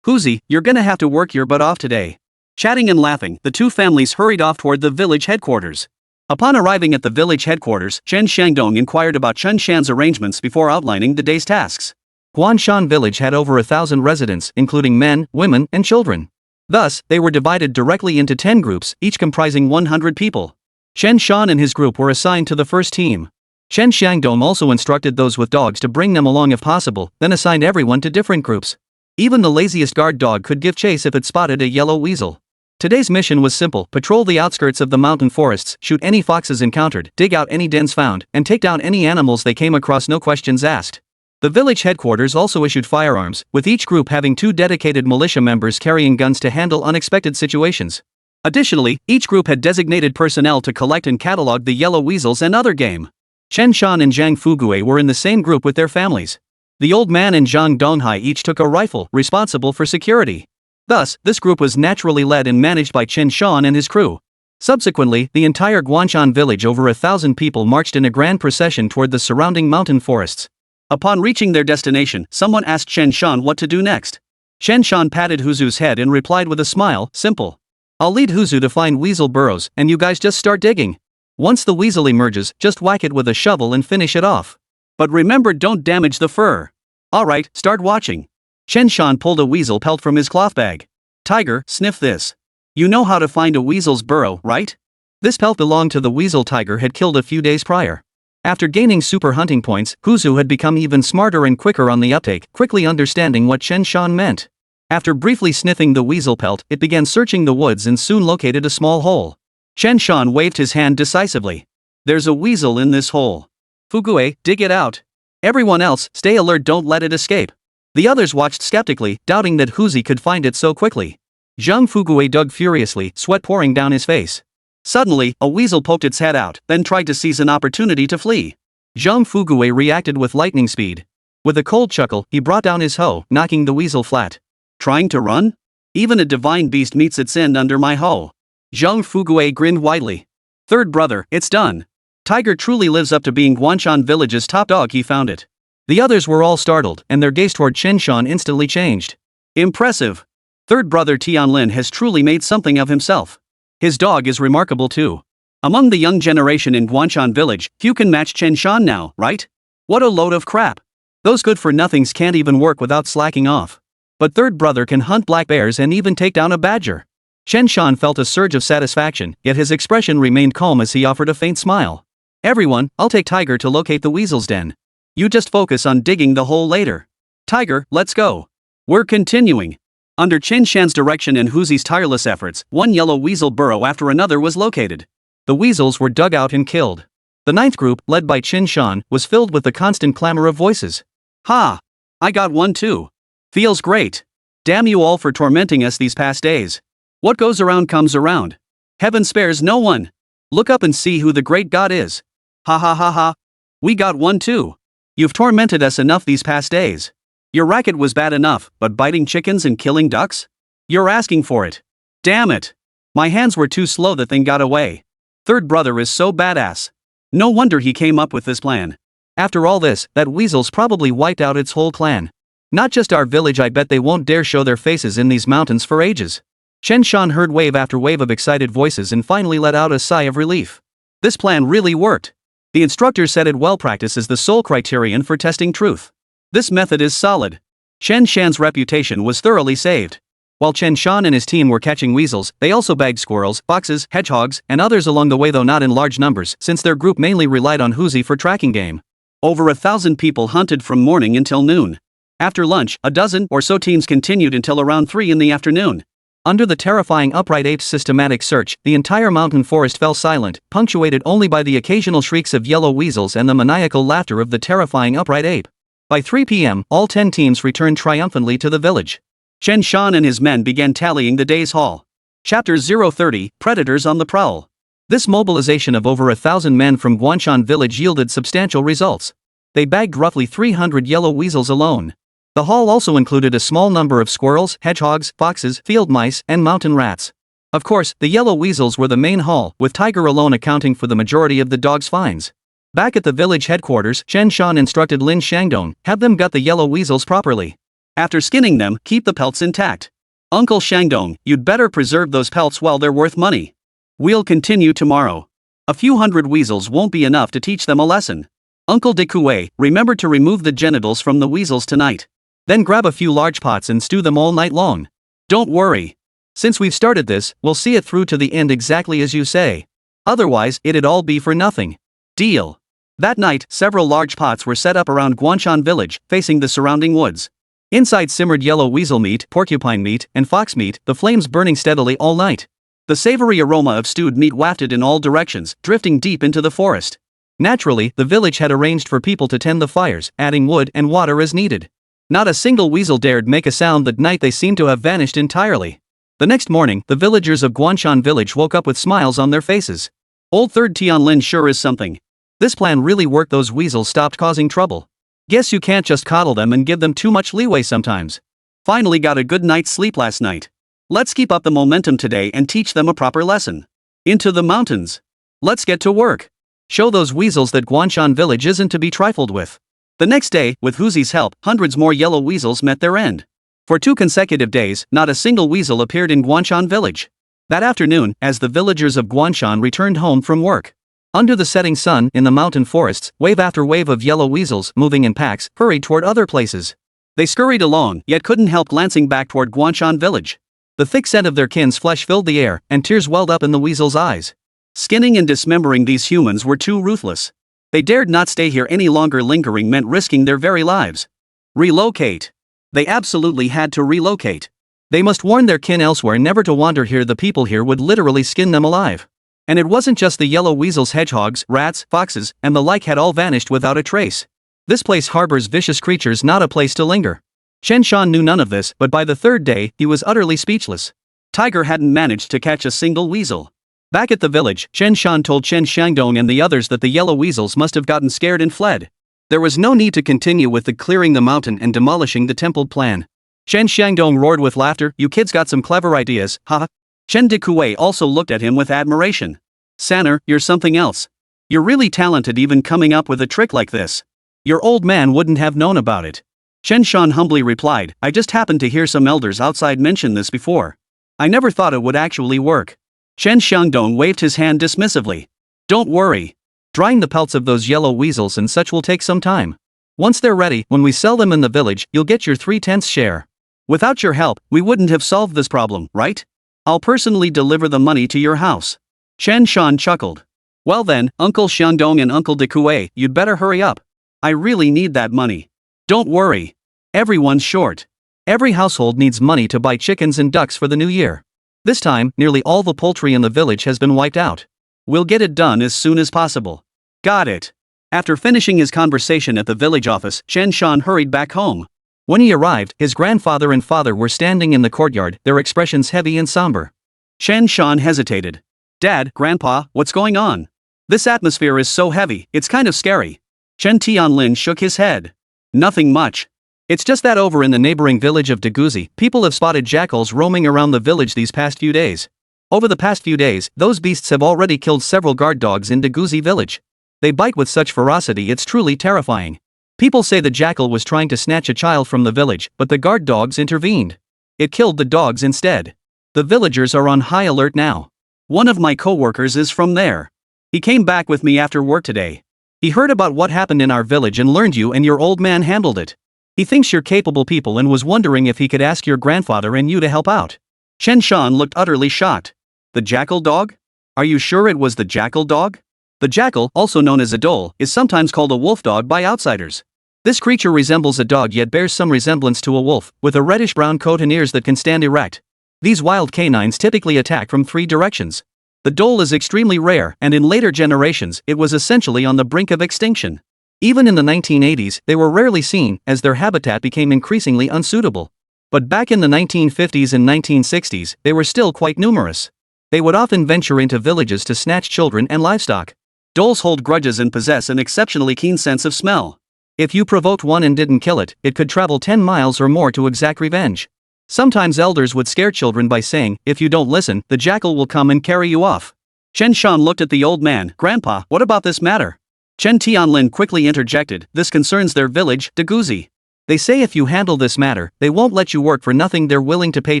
"Huzi, you're gonna have to work your butt off today." Chatting and laughing, the two families hurried off toward the village headquarters. Upon arriving at the village headquarters, Chen Shangdong inquired about Chen Shan's arrangements before outlining the day's tasks. Guanshan village had over 1,000 residents, including men, women, and children. Thus, they were divided directly into 10 groups, each comprising 100 people. Chen Shan and his group were assigned to the first team. Chen Shangdong also instructed those with dogs to bring them along if possible, then assigned everyone to different groups. Even the laziest guard dog could give chase if it spotted a yellow weasel. Today's mission was simple: patrol the outskirts of the mountain forests, shoot any foxes encountered, dig out any dens found, and take down any animals they came across, no questions asked. The village headquarters also issued firearms, with each group having 2 dedicated militia members carrying guns to handle unexpected situations. Additionally, each group had designated personnel to collect and catalog the yellow weasels and other game. Chen Shan and Zhang Fugui were in the same group with their families. The old man and Zhang Donghai each took a rifle, responsible for security. Thus, this group was naturally led and managed by Chen Shan and his crew. Subsequently, the entire Guanshan village, over 1,000 people, marched in a grand procession toward the surrounding mountain forests. Upon reaching their destination, someone asked Chen Shan what to do next. Chen Shan patted Huzu's head and replied with a smile, "Simple. I'll lead Huzu to find weasel burrows, and you guys just start digging. Once the weasel emerges, just whack it with a shovel and finish it off. But remember, don't damage the fur. Alright, start watching." Chen Shan pulled a weasel pelt from his cloth bag. "Tiger, sniff this. You know how to find a weasel's burrow, right?" This pelt belonged to the weasel Tiger had killed a few days prior. After gaining super hunting points, Huzu had become even smarter and quicker on the uptake, quickly understanding what Chen Shan meant. After briefly sniffing the weasel pelt, it began searching the woods and soon located a small hole. Chen Shan waved his hand decisively. "There's a weasel in this hole. Fugui, dig it out. Everyone else, stay alert, don't let it escape." The others watched skeptically, doubting that Huzi could find it so quickly. Zhang Fugui dug furiously, sweat pouring down his face. Suddenly, a weasel poked its head out, then tried to seize an opportunity to flee. Zhang Fugui reacted with lightning speed. With a cold chuckle, he brought down his hoe, knocking the weasel flat. "Trying to run? Even a divine beast meets its end under my hoe." Zhang Fugui grinned widely. "Third brother, it's done. Tiger truly lives up to being Guanshan village's top dog. He found it." The others were all startled, and their gaze toward Chen Shan instantly changed. "Impressive. Third brother Tianlin has truly made something of himself. His dog is remarkable too. Among the young generation in Guanshan village, few can match Chen Shan now, right? What a load of crap. Those good-for-nothings can't even work without slacking off." But third brother can hunt black bears and even take down a badger. Chen Shan felt a surge of satisfaction, yet his expression remained calm as he offered a faint smile. Everyone, I'll take Tiger to locate the weasel's den. You just focus on digging the hole later. Tiger, let's go. We're continuing. Under Chen Shan's direction and Huzi's tireless efforts, one yellow weasel burrow after another was located. The weasels were dug out and killed. The ninth group, led by Chen Shan, was filled with the constant clamor of voices. Ha! I got one too. Feels great. Damn you all for tormenting us these past days. What goes around comes around. Heaven spares no one. Look up and see who the great God is. Ha ha ha ha. We got one too. You've tormented us enough these past days. Your racket was bad enough, but biting chickens and killing ducks? You're asking for it. Damn it. My hands were too slow, the thing got away. Third brother is so badass. No wonder he came up with this plan. After all this, that weasel's probably wiped out its whole clan. Not just our village, I bet they won't dare show their faces in these mountains for ages. Chen Shan heard wave after wave of excited voices and finally let out a sigh of relief. This plan really worked. The instructor said it well, practice is the sole criterion for testing truth. This method is solid. Chen Shan's reputation was thoroughly saved. While Chen Shan and his team were catching weasels, they also bagged squirrels, foxes, hedgehogs, and others along the way, though not in large numbers, since their group mainly relied on Huzi for tracking game. Over 1,000 people hunted from morning until noon. After lunch, a dozen or so teams continued until around 3 in the afternoon. Under the terrifying upright ape's systematic search, the entire mountain forest fell silent, punctuated only by the occasional shrieks of yellow weasels and the maniacal laughter of the terrifying upright ape. By 3 p.m., all 10 teams returned triumphantly to the village. Chen Shan and his men began tallying the day's haul. Chapter 030, Predators on the Prowl. This mobilization of over 1,000 men from Guanshan village yielded substantial results. They bagged roughly 300 yellow weasels alone. The haul also included a small number of squirrels, hedgehogs, foxes, field mice, and mountain rats. Of course, the yellow weasels were the main haul, with Tiger alone accounting for the majority of the dog's finds. Back at the village headquarters, Chen Shan instructed Lin Shangdong, have them gut the yellow weasels properly. After skinning them, keep the pelts intact. Uncle Shangdong, you'd better preserve those pelts while they're worth money. We'll continue tomorrow. A few hundred weasels won't be enough to teach them a lesson. Uncle Dekue, remember to remove the genitals from the weasels tonight. Then grab a few large pots and stew them all night long. Don't worry. Since we've started this, we'll see it through to the end exactly as you say. Otherwise, it'd all be for nothing. Deal. That night, several large pots were set up around Guanshan village, facing the surrounding woods. Inside simmered yellow weasel meat, porcupine meat, and fox meat, the flames burning steadily all night. The savory aroma of stewed meat wafted in all directions, drifting deep into the forest. Naturally, the village had arranged for people to tend the fires, adding wood and water as needed. Not a single weasel dared make a sound that night. They seemed to have vanished entirely. The next morning, the villagers of Guanshan village woke up with smiles on their faces. Old Third Tianlin sure is something. This plan really worked. Those weasels stopped causing trouble. Guess you can't just coddle them and give them too much leeway sometimes. Finally got a good night's sleep last night. Let's keep up the momentum today and teach them a proper lesson. Into the mountains. Let's get to work. Show those weasels that Guanshan village isn't to be trifled with. The next day, with Huzi's help, hundreds more yellow weasels met their end. For 2 consecutive days, not a single weasel appeared in Guanshan village. That afternoon, as the villagers of Guanshan returned home from work, under the setting sun, in the mountain forests, wave after wave of yellow weasels, moving in packs, hurried toward other places. They scurried along, yet couldn't help glancing back toward Guanshan village. The thick scent of their kin's flesh filled the air, and tears welled up in the weasels' eyes. Skinning and dismembering these humans were too ruthless. They dared not stay here any longer. Lingering meant risking their very lives. Relocate. They absolutely had to relocate. They must warn their kin elsewhere never to wander here. The people here would literally skin them alive. And it wasn't just the yellow weasels. Hedgehogs, rats, foxes, and the like had all vanished without a trace. This place harbors vicious creatures, not a place to linger. Chen Shan knew none of this, but by the 3rd day, he was utterly speechless. Tiger hadn't managed to catch a single weasel. Back at the village, Chen Shan told Chen Shangdong and the others that the yellow weasels must have gotten scared and fled. There was no need to continue with the clearing the mountain and demolishing the temple plan. Chen Shangdong roared with laughter, you kids got some clever ideas, haha. Chen Dekue also looked at him with admiration. Sanner, you're something else. You're really talented, even coming up with a trick like this. Your old man wouldn't have known about it. Chen Shan humbly replied, I just happened to hear some elders outside mention this before. I never thought it would actually work. Chen Shangdong waved his hand dismissively. Don't worry. Drying the pelts of those yellow weasels and such will take some time. Once they're ready, when we sell them in the village, you'll get your 3/10 share. Without your help, we wouldn't have solved this problem, right? I'll personally deliver the money to your house. Chen Shan chuckled. Well then, Uncle Xiandong and Uncle Dekue, you'd better hurry up. I really need that money. Don't worry. Everyone's short. Every household needs money to buy chickens and ducks for the new year. This time, nearly all the poultry in the village has been wiped out. We'll get it done as soon as possible. Got it. After finishing his conversation at the village office, Chen Shan hurried back home. When he arrived, his grandfather and father were standing in the courtyard, their expressions heavy and somber. Chen Shan hesitated. Dad, Grandpa, what's going on? This atmosphere is so heavy, it's kind of scary. Chen Tianlin shook his head. Nothing much. It's just that over in the neighboring village of Deguzi, people have spotted jackals roaming around the village these past few days. Over the past few days, those beasts have already killed several guard dogs in Deguzi village. They bite with such ferocity it's truly terrifying. People say the jackal was trying to snatch a child from the village, but the guard dogs intervened. It killed the dogs instead. The villagers are on high alert now. One of my co-workers is from there. He came back with me after work today. He heard about what happened in our village and learned you and your old man handled it. He thinks you're capable people and was wondering if he could ask your grandfather and you to help out. Chen Shan looked utterly shocked. The jackal dog? Are you sure it was the jackal dog? The jackal, also known as a dhole, is sometimes called a wolf dog by outsiders. This creature resembles a dog yet bears some resemblance to a wolf, with a reddish-brown coat and ears that can stand erect. These wild canines typically attack from 3 directions. The dhole is extremely rare, and in later generations, it was essentially on the brink of extinction. Even in the 1980s, they were rarely seen, as their habitat became increasingly unsuitable. But back in the 1950s and 1960s, they were still quite numerous. They would often venture into villages to snatch children and livestock. Dholes hold grudges and possess an exceptionally keen sense of smell. If you provoked one and didn't kill it, it could travel 10 miles or more to exact revenge. Sometimes elders would scare children by saying, if you don't listen, the jackal will come and carry you off. Chen Shan looked at the old man. Grandpa, what about this matter? Chen Tianlin quickly interjected, this concerns their village, Deguzi. They say if you handle this matter, they won't let you work for nothing, they're willing to pay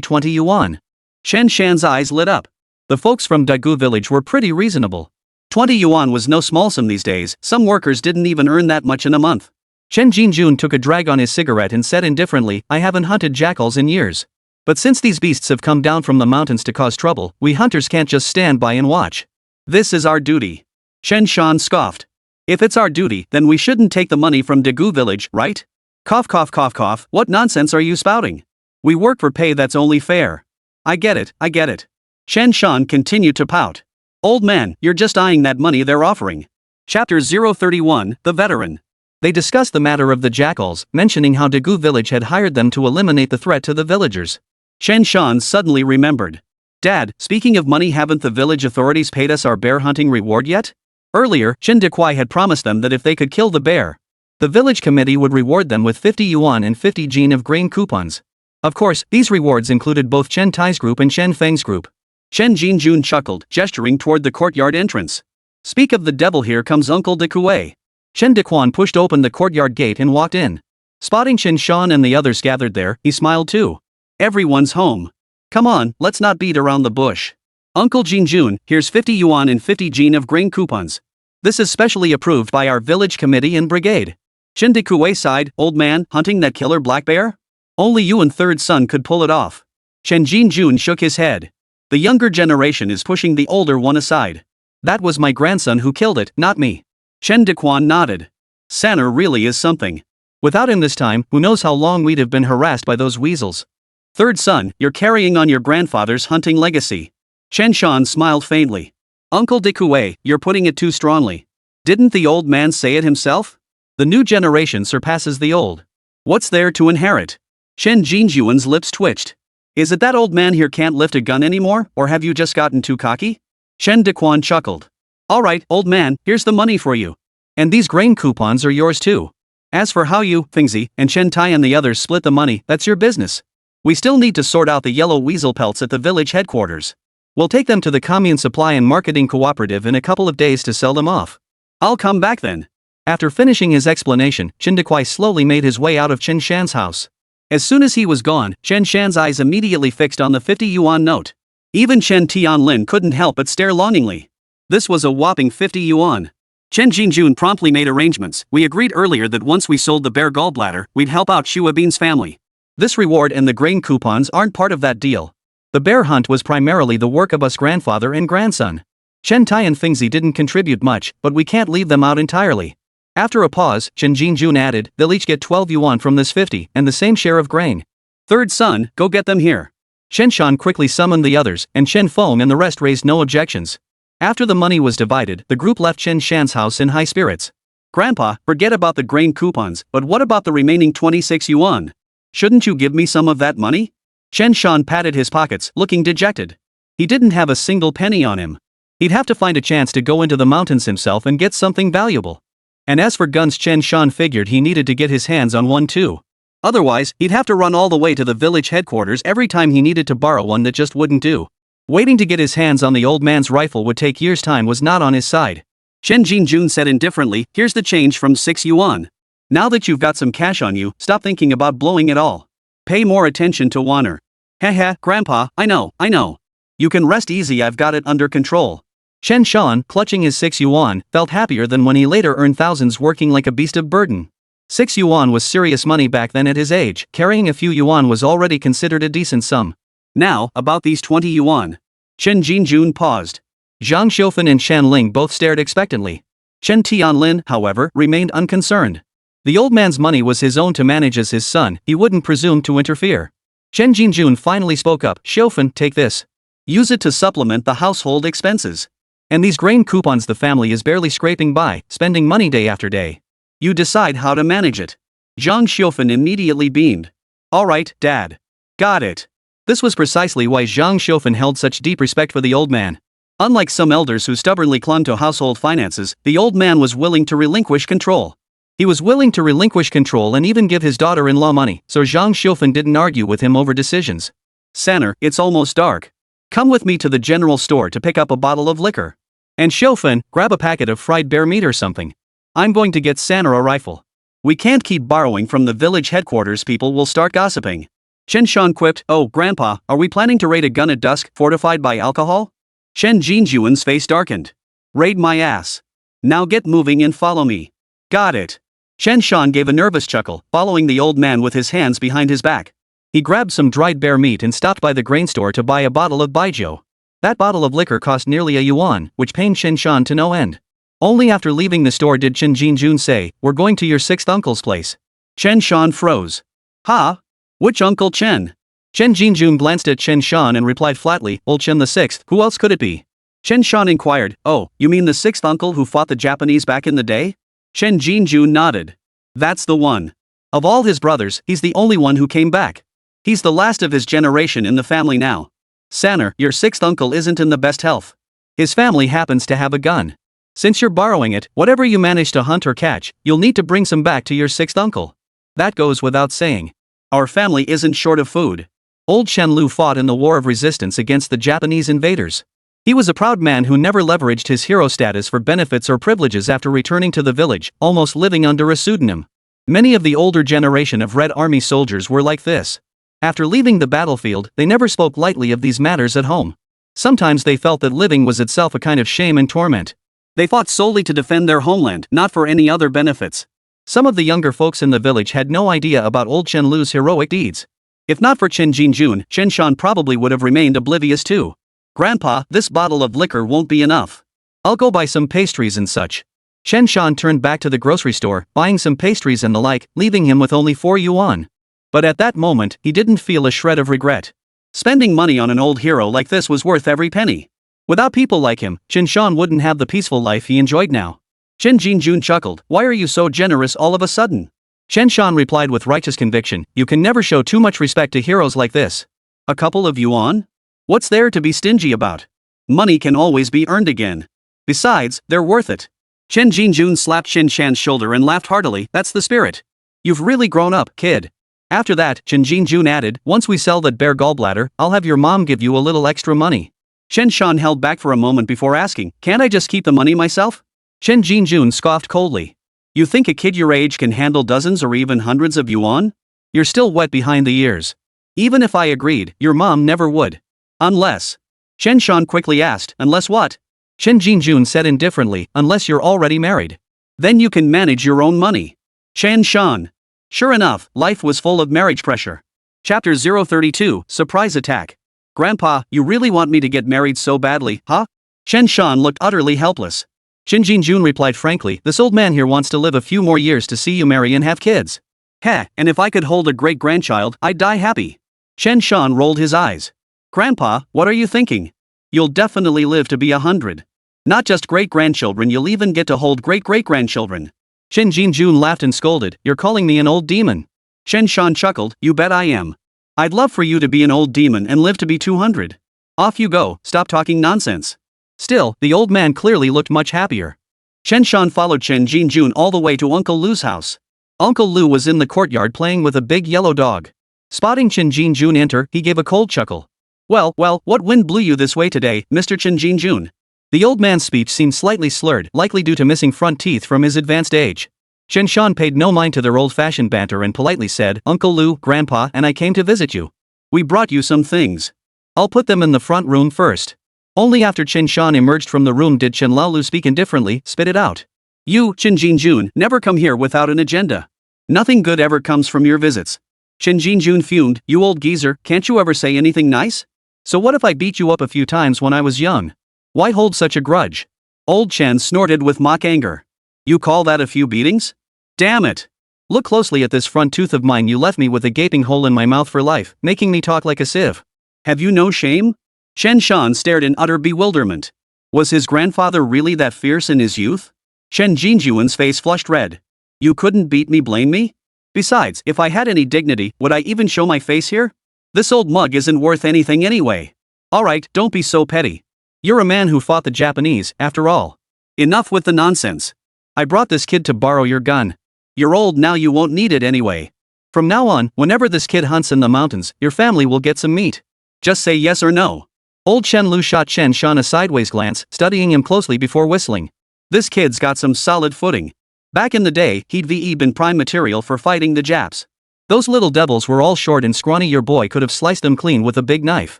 20 yuan. Chen Shan's eyes lit up. The folks from Dagu village were pretty reasonable. 20 yuan was no small sum these days, some workers didn't even earn that much in a month. Chen Jinjun took a drag on his cigarette and said indifferently, I haven't hunted jackals in years. But since these beasts have come down from the mountains to cause trouble, we hunters can't just stand by and watch. This is our duty. Chen Shan scoffed. If it's our duty, then we shouldn't take the money from Dagu village, right? Cough cough cough cough, what nonsense are you spouting? We work for pay that's only fair. I get it. Chen Shan continued to pout. Old man, you're just eyeing that money they're offering. Chapter 031, The Veteran. They discussed the matter of the jackals, mentioning how Dagu village had hired them to eliminate the threat to the villagers. Chen Shan suddenly remembered. Dad, speaking of money, haven't the village authorities paid us our bear hunting reward yet? Earlier, Chen Dekwai had promised them that if they could kill the bear, the village committee would reward them with 50 yuan and 50 jin of grain coupons. Of course, these rewards included both Chen Tai's group and Chen Feng's group. Chen Jinjun chuckled, gesturing toward the courtyard entrance. Speak of the devil, here comes Uncle Dekue. Chen Dequan pushed open the courtyard gate and walked in. Spotting Chen Shan and the others gathered there, he smiled too. Everyone's home. Come on, let's not beat around the bush. Uncle Jinjun, here's 50 yuan and 50 jin of grain coupons. This is specially approved by our village committee and brigade. Chen Dekue sighed, old man, hunting that killer black bear? Only you and third son could pull it off. Chen Jinjun shook his head. The younger generation is pushing the older one aside. That was my grandson who killed it, not me. Chen Dequan nodded. Sanner really is something. Without him this time, who knows how long we'd have been harassed by those weasels. Third son, you're carrying on your grandfather's hunting legacy. Chen Shan smiled faintly. Uncle Dekue, you're putting it too strongly. Didn't the old man say it himself? The new generation surpasses the old. What's there to inherit? Chen Jinjuan's lips twitched. Is it that old man here can't lift a gun anymore, or have you just gotten too cocky? Chen Dequan chuckled. Alright, old man, here's the money for you. And these grain coupons are yours too. As for how you, Fingzi, and Chen Tai and the others split the money, that's your business. We still need to sort out the yellow weasel pelts at the village headquarters. We'll take them to the Commune Supply and Marketing Cooperative in a couple of days to sell them off. I'll come back then. After finishing his explanation, Chen Dequai slowly made his way out of Chen Shan's house. As soon as he was gone, Chen Shan's eyes immediately fixed on the 50 yuan note. Even Chen Tianlin couldn't help but stare longingly. This was a whopping 50 yuan. Chen Jinjun promptly made arrangements. We agreed earlier that once we sold the bear gallbladder, we'd help out Shuabin's family. This reward and the grain coupons aren't part of that deal. The bear hunt was primarily the work of us grandfather and grandson. Chen Tai and Fingzi didn't contribute much, but we can't leave them out entirely. After a pause, Chen Jinjun added, they'll each get 12 yuan from this 50, and the same share of grain. Third son, go get them here. Chen Shan quickly summoned the others, and Chen Feng and the rest raised no objections. After the money was divided, the group left Chen Shan's house in high spirits. Grandpa, forget about the grain coupons, but what about the remaining 26 yuan? Shouldn't you give me some of that money? Chen Shan patted his pockets, looking dejected. He didn't have a single penny on him. He'd have to find a chance to go into the mountains himself and get something valuable. And as for guns, Chen Shan figured he needed to get his hands on one too. Otherwise, he'd have to run all the way to the village headquarters every time he needed to borrow one that just wouldn't do. Waiting to get his hands on the old man's rifle would take years' time was not on his side. Chen Jinjun said indifferently, here's the change from 6 yuan. Now that you've got some cash on you, stop thinking about blowing it all. Pay more attention to Wan'er. Heh, Grandpa, I know. You can rest easy, I've got it under control. Chen Shan, clutching his 6 yuan, felt happier than when he later earned thousands working like a beast of burden. 6 yuan was serious money back then at his age. Carrying a few yuan was already considered a decent sum. Now, about these 20 yuan. Chen Jinjun paused. Zhang Xiufan and Shan Ling both stared expectantly. Chen Tianlin, however, remained unconcerned. The old man's money was his own to manage as his son, he wouldn't presume to interfere. Chen Jinjun finally spoke up, Xiufan, take this. Use it to supplement the household expenses. And these grain coupons the family is barely scraping by, spending money day after day. You decide how to manage it. Zhang Xiufan immediately beamed. Alright, Dad. Got it. This was precisely why Zhang Xiufan held such deep respect for the old man. Unlike some elders who stubbornly clung to household finances, the old man was willing to relinquish control. He was willing to relinquish control and even give his daughter-in-law money, so Zhang Xiufan didn't argue with him over decisions. Sanner, it's almost dark. Come with me to the general store to pick up a bottle of liquor. And Xiufan, grab a packet of fried bear meat or something. I'm going to get Sanner a rifle. We can't keep borrowing from the village headquarters, people will start gossiping. Chen Shan quipped, oh, Grandpa, are we planning to raid a gun at dusk, fortified by alcohol? Chen Jinjuan's face darkened. Raid my ass. Now get moving and follow me. Got it. Chen Shan gave a nervous chuckle, following the old man with his hands behind his back. He grabbed some dried bear meat and stopped by the grain store to buy a bottle of baijiu. That bottle of liquor cost nearly a yuan, which pained Chen Shan to no end. Only after leaving the store did Chen Jinjun say, we're going to your sixth uncle's place. Chen Shan froze. Ha? Which Uncle Chen? Chen Jinjun glanced at Chen Shan and replied flatly, old Chen the sixth, who else could it be? Chen Shan inquired, oh, you mean the sixth uncle who fought the Japanese back in the day? Chen Jinjun nodded. That's the one. Of all his brothers, he's the only one who came back. He's the last of his generation in the family now. Sanner, your sixth uncle isn't in the best health. His family happens to have a gun. Since you're borrowing it, whatever you manage to hunt or catch, you'll need to bring some back to your sixth uncle. That goes without saying. Our family isn't short of food. Old Chen Lu fought in the war of resistance against the Japanese invaders. He was a proud man who never leveraged his hero status for benefits or privileges after returning to the village, almost living under a pseudonym. Many of the older generation of Red Army soldiers were like this. After leaving the battlefield, they never spoke lightly of these matters at home. Sometimes they felt that living was itself a kind of shame and torment. They fought solely to defend their homeland, not for any other benefits. Some of the younger folks in the village had no idea about old Chen Lu's heroic deeds. If not for Chen Jinjun, Chen Shan probably would have remained oblivious too. Grandpa, this bottle of liquor won't be enough. I'll go buy some pastries and such. Chen Shan turned back to the grocery store, buying some pastries and the like, leaving him with only 4 yuan. But at that moment, he didn't feel a shred of regret. Spending money on an old hero like this was worth every penny. Without people like him, Chen Shan wouldn't have the peaceful life he enjoyed now. Chen Jinjun chuckled, why are you so generous all of a sudden? Chen Shan replied with righteous conviction, you can never show too much respect to heroes like this. A couple of yuan? What's there to be stingy about? Money can always be earned again. Besides, they're worth it. Chen Jinjun slapped Chen Shan's shoulder and laughed heartily, that's the spirit. You've really grown up, kid. After that, Chen Jinjun added, once we sell that bear gallbladder, I'll have your mom give you a little extra money. Chen Shan held back for a moment before asking, can't I just keep the money myself? Chen Jinjun scoffed coldly. You think a kid your age can handle dozens or even hundreds of yuan? You're still wet behind the ears. Even if I agreed, your mom never would. Unless. Chen Shan quickly asked, unless what? Chen Jinjun said indifferently, unless you're already married. Then you can manage your own money. Chen Shan. Sure enough, life was full of marriage pressure. Chapter 032, Surprise Attack. Grandpa, you really want me to get married so badly, huh? Chen Shan looked utterly helpless. Chen Jun replied frankly, this old man here wants to live a few more years to see you marry and have kids. Heh, and if I could hold a great-grandchild, I'd die happy. Chen Shan rolled his eyes. Grandpa, what are you thinking? You'll definitely live to be 100. Not just great-grandchildren, you'll even get to hold great-great-grandchildren. Chen Jun laughed and scolded, you're calling me an old demon. Chen Shan chuckled, you bet I am. I'd love for you to be an old demon and live to be 200. Off you go, stop talking nonsense. Still, the old man clearly looked much happier. Chen Shan followed Chen Jun all the way to Uncle Lu's house. Uncle Lu was in the courtyard playing with a big yellow dog. Spotting Chen Jun enter, he gave a cold chuckle. Well, what wind blew you this way today, Mr. Chen Jun? The old man's speech seemed slightly slurred, likely due to missing front teeth from his advanced age. Chen Shan paid no mind to their old-fashioned banter and politely said, Uncle Lu, Grandpa, and I came to visit you. We brought you some things. I'll put them in the front room first. Only after Chen Shan emerged from the room did Chen Laolu speak indifferently, spit it out. You, Chen Jun, never come here without an agenda. Nothing good ever comes from your visits. Chen Jun fumed, you old geezer, can't you ever say anything nice? So what if I beat you up a few times when I was young? Why hold such a grudge? Old Chen snorted with mock anger. You call that a few beatings? Damn it! Look closely at this front tooth of mine, you left me with a gaping hole in my mouth for life, making me talk like a sieve. Have you no shame? Chen Shan stared in utter bewilderment. Was his grandfather really that fierce in his youth? Chen Jun's face flushed red. You couldn't beat me, blame me? Besides, if I had any dignity, would I even show my face here? This old mug isn't worth anything anyway. Alright, don't be so petty. You're a man who fought the Japanese, after all. Enough with the nonsense. I brought this kid to borrow your gun. You're old now, you won't need it anyway. From now on, whenever this kid hunts in the mountains, your family will get some meat. Just say yes or no. Old Chen Lu shot Chen Shan a sideways glance, studying him closely before whistling. This kid's got some solid footing. Back in the day, he'd been prime material for fighting the Japs. Those little devils were all short and scrawny, your boy could have sliced them clean with a big knife.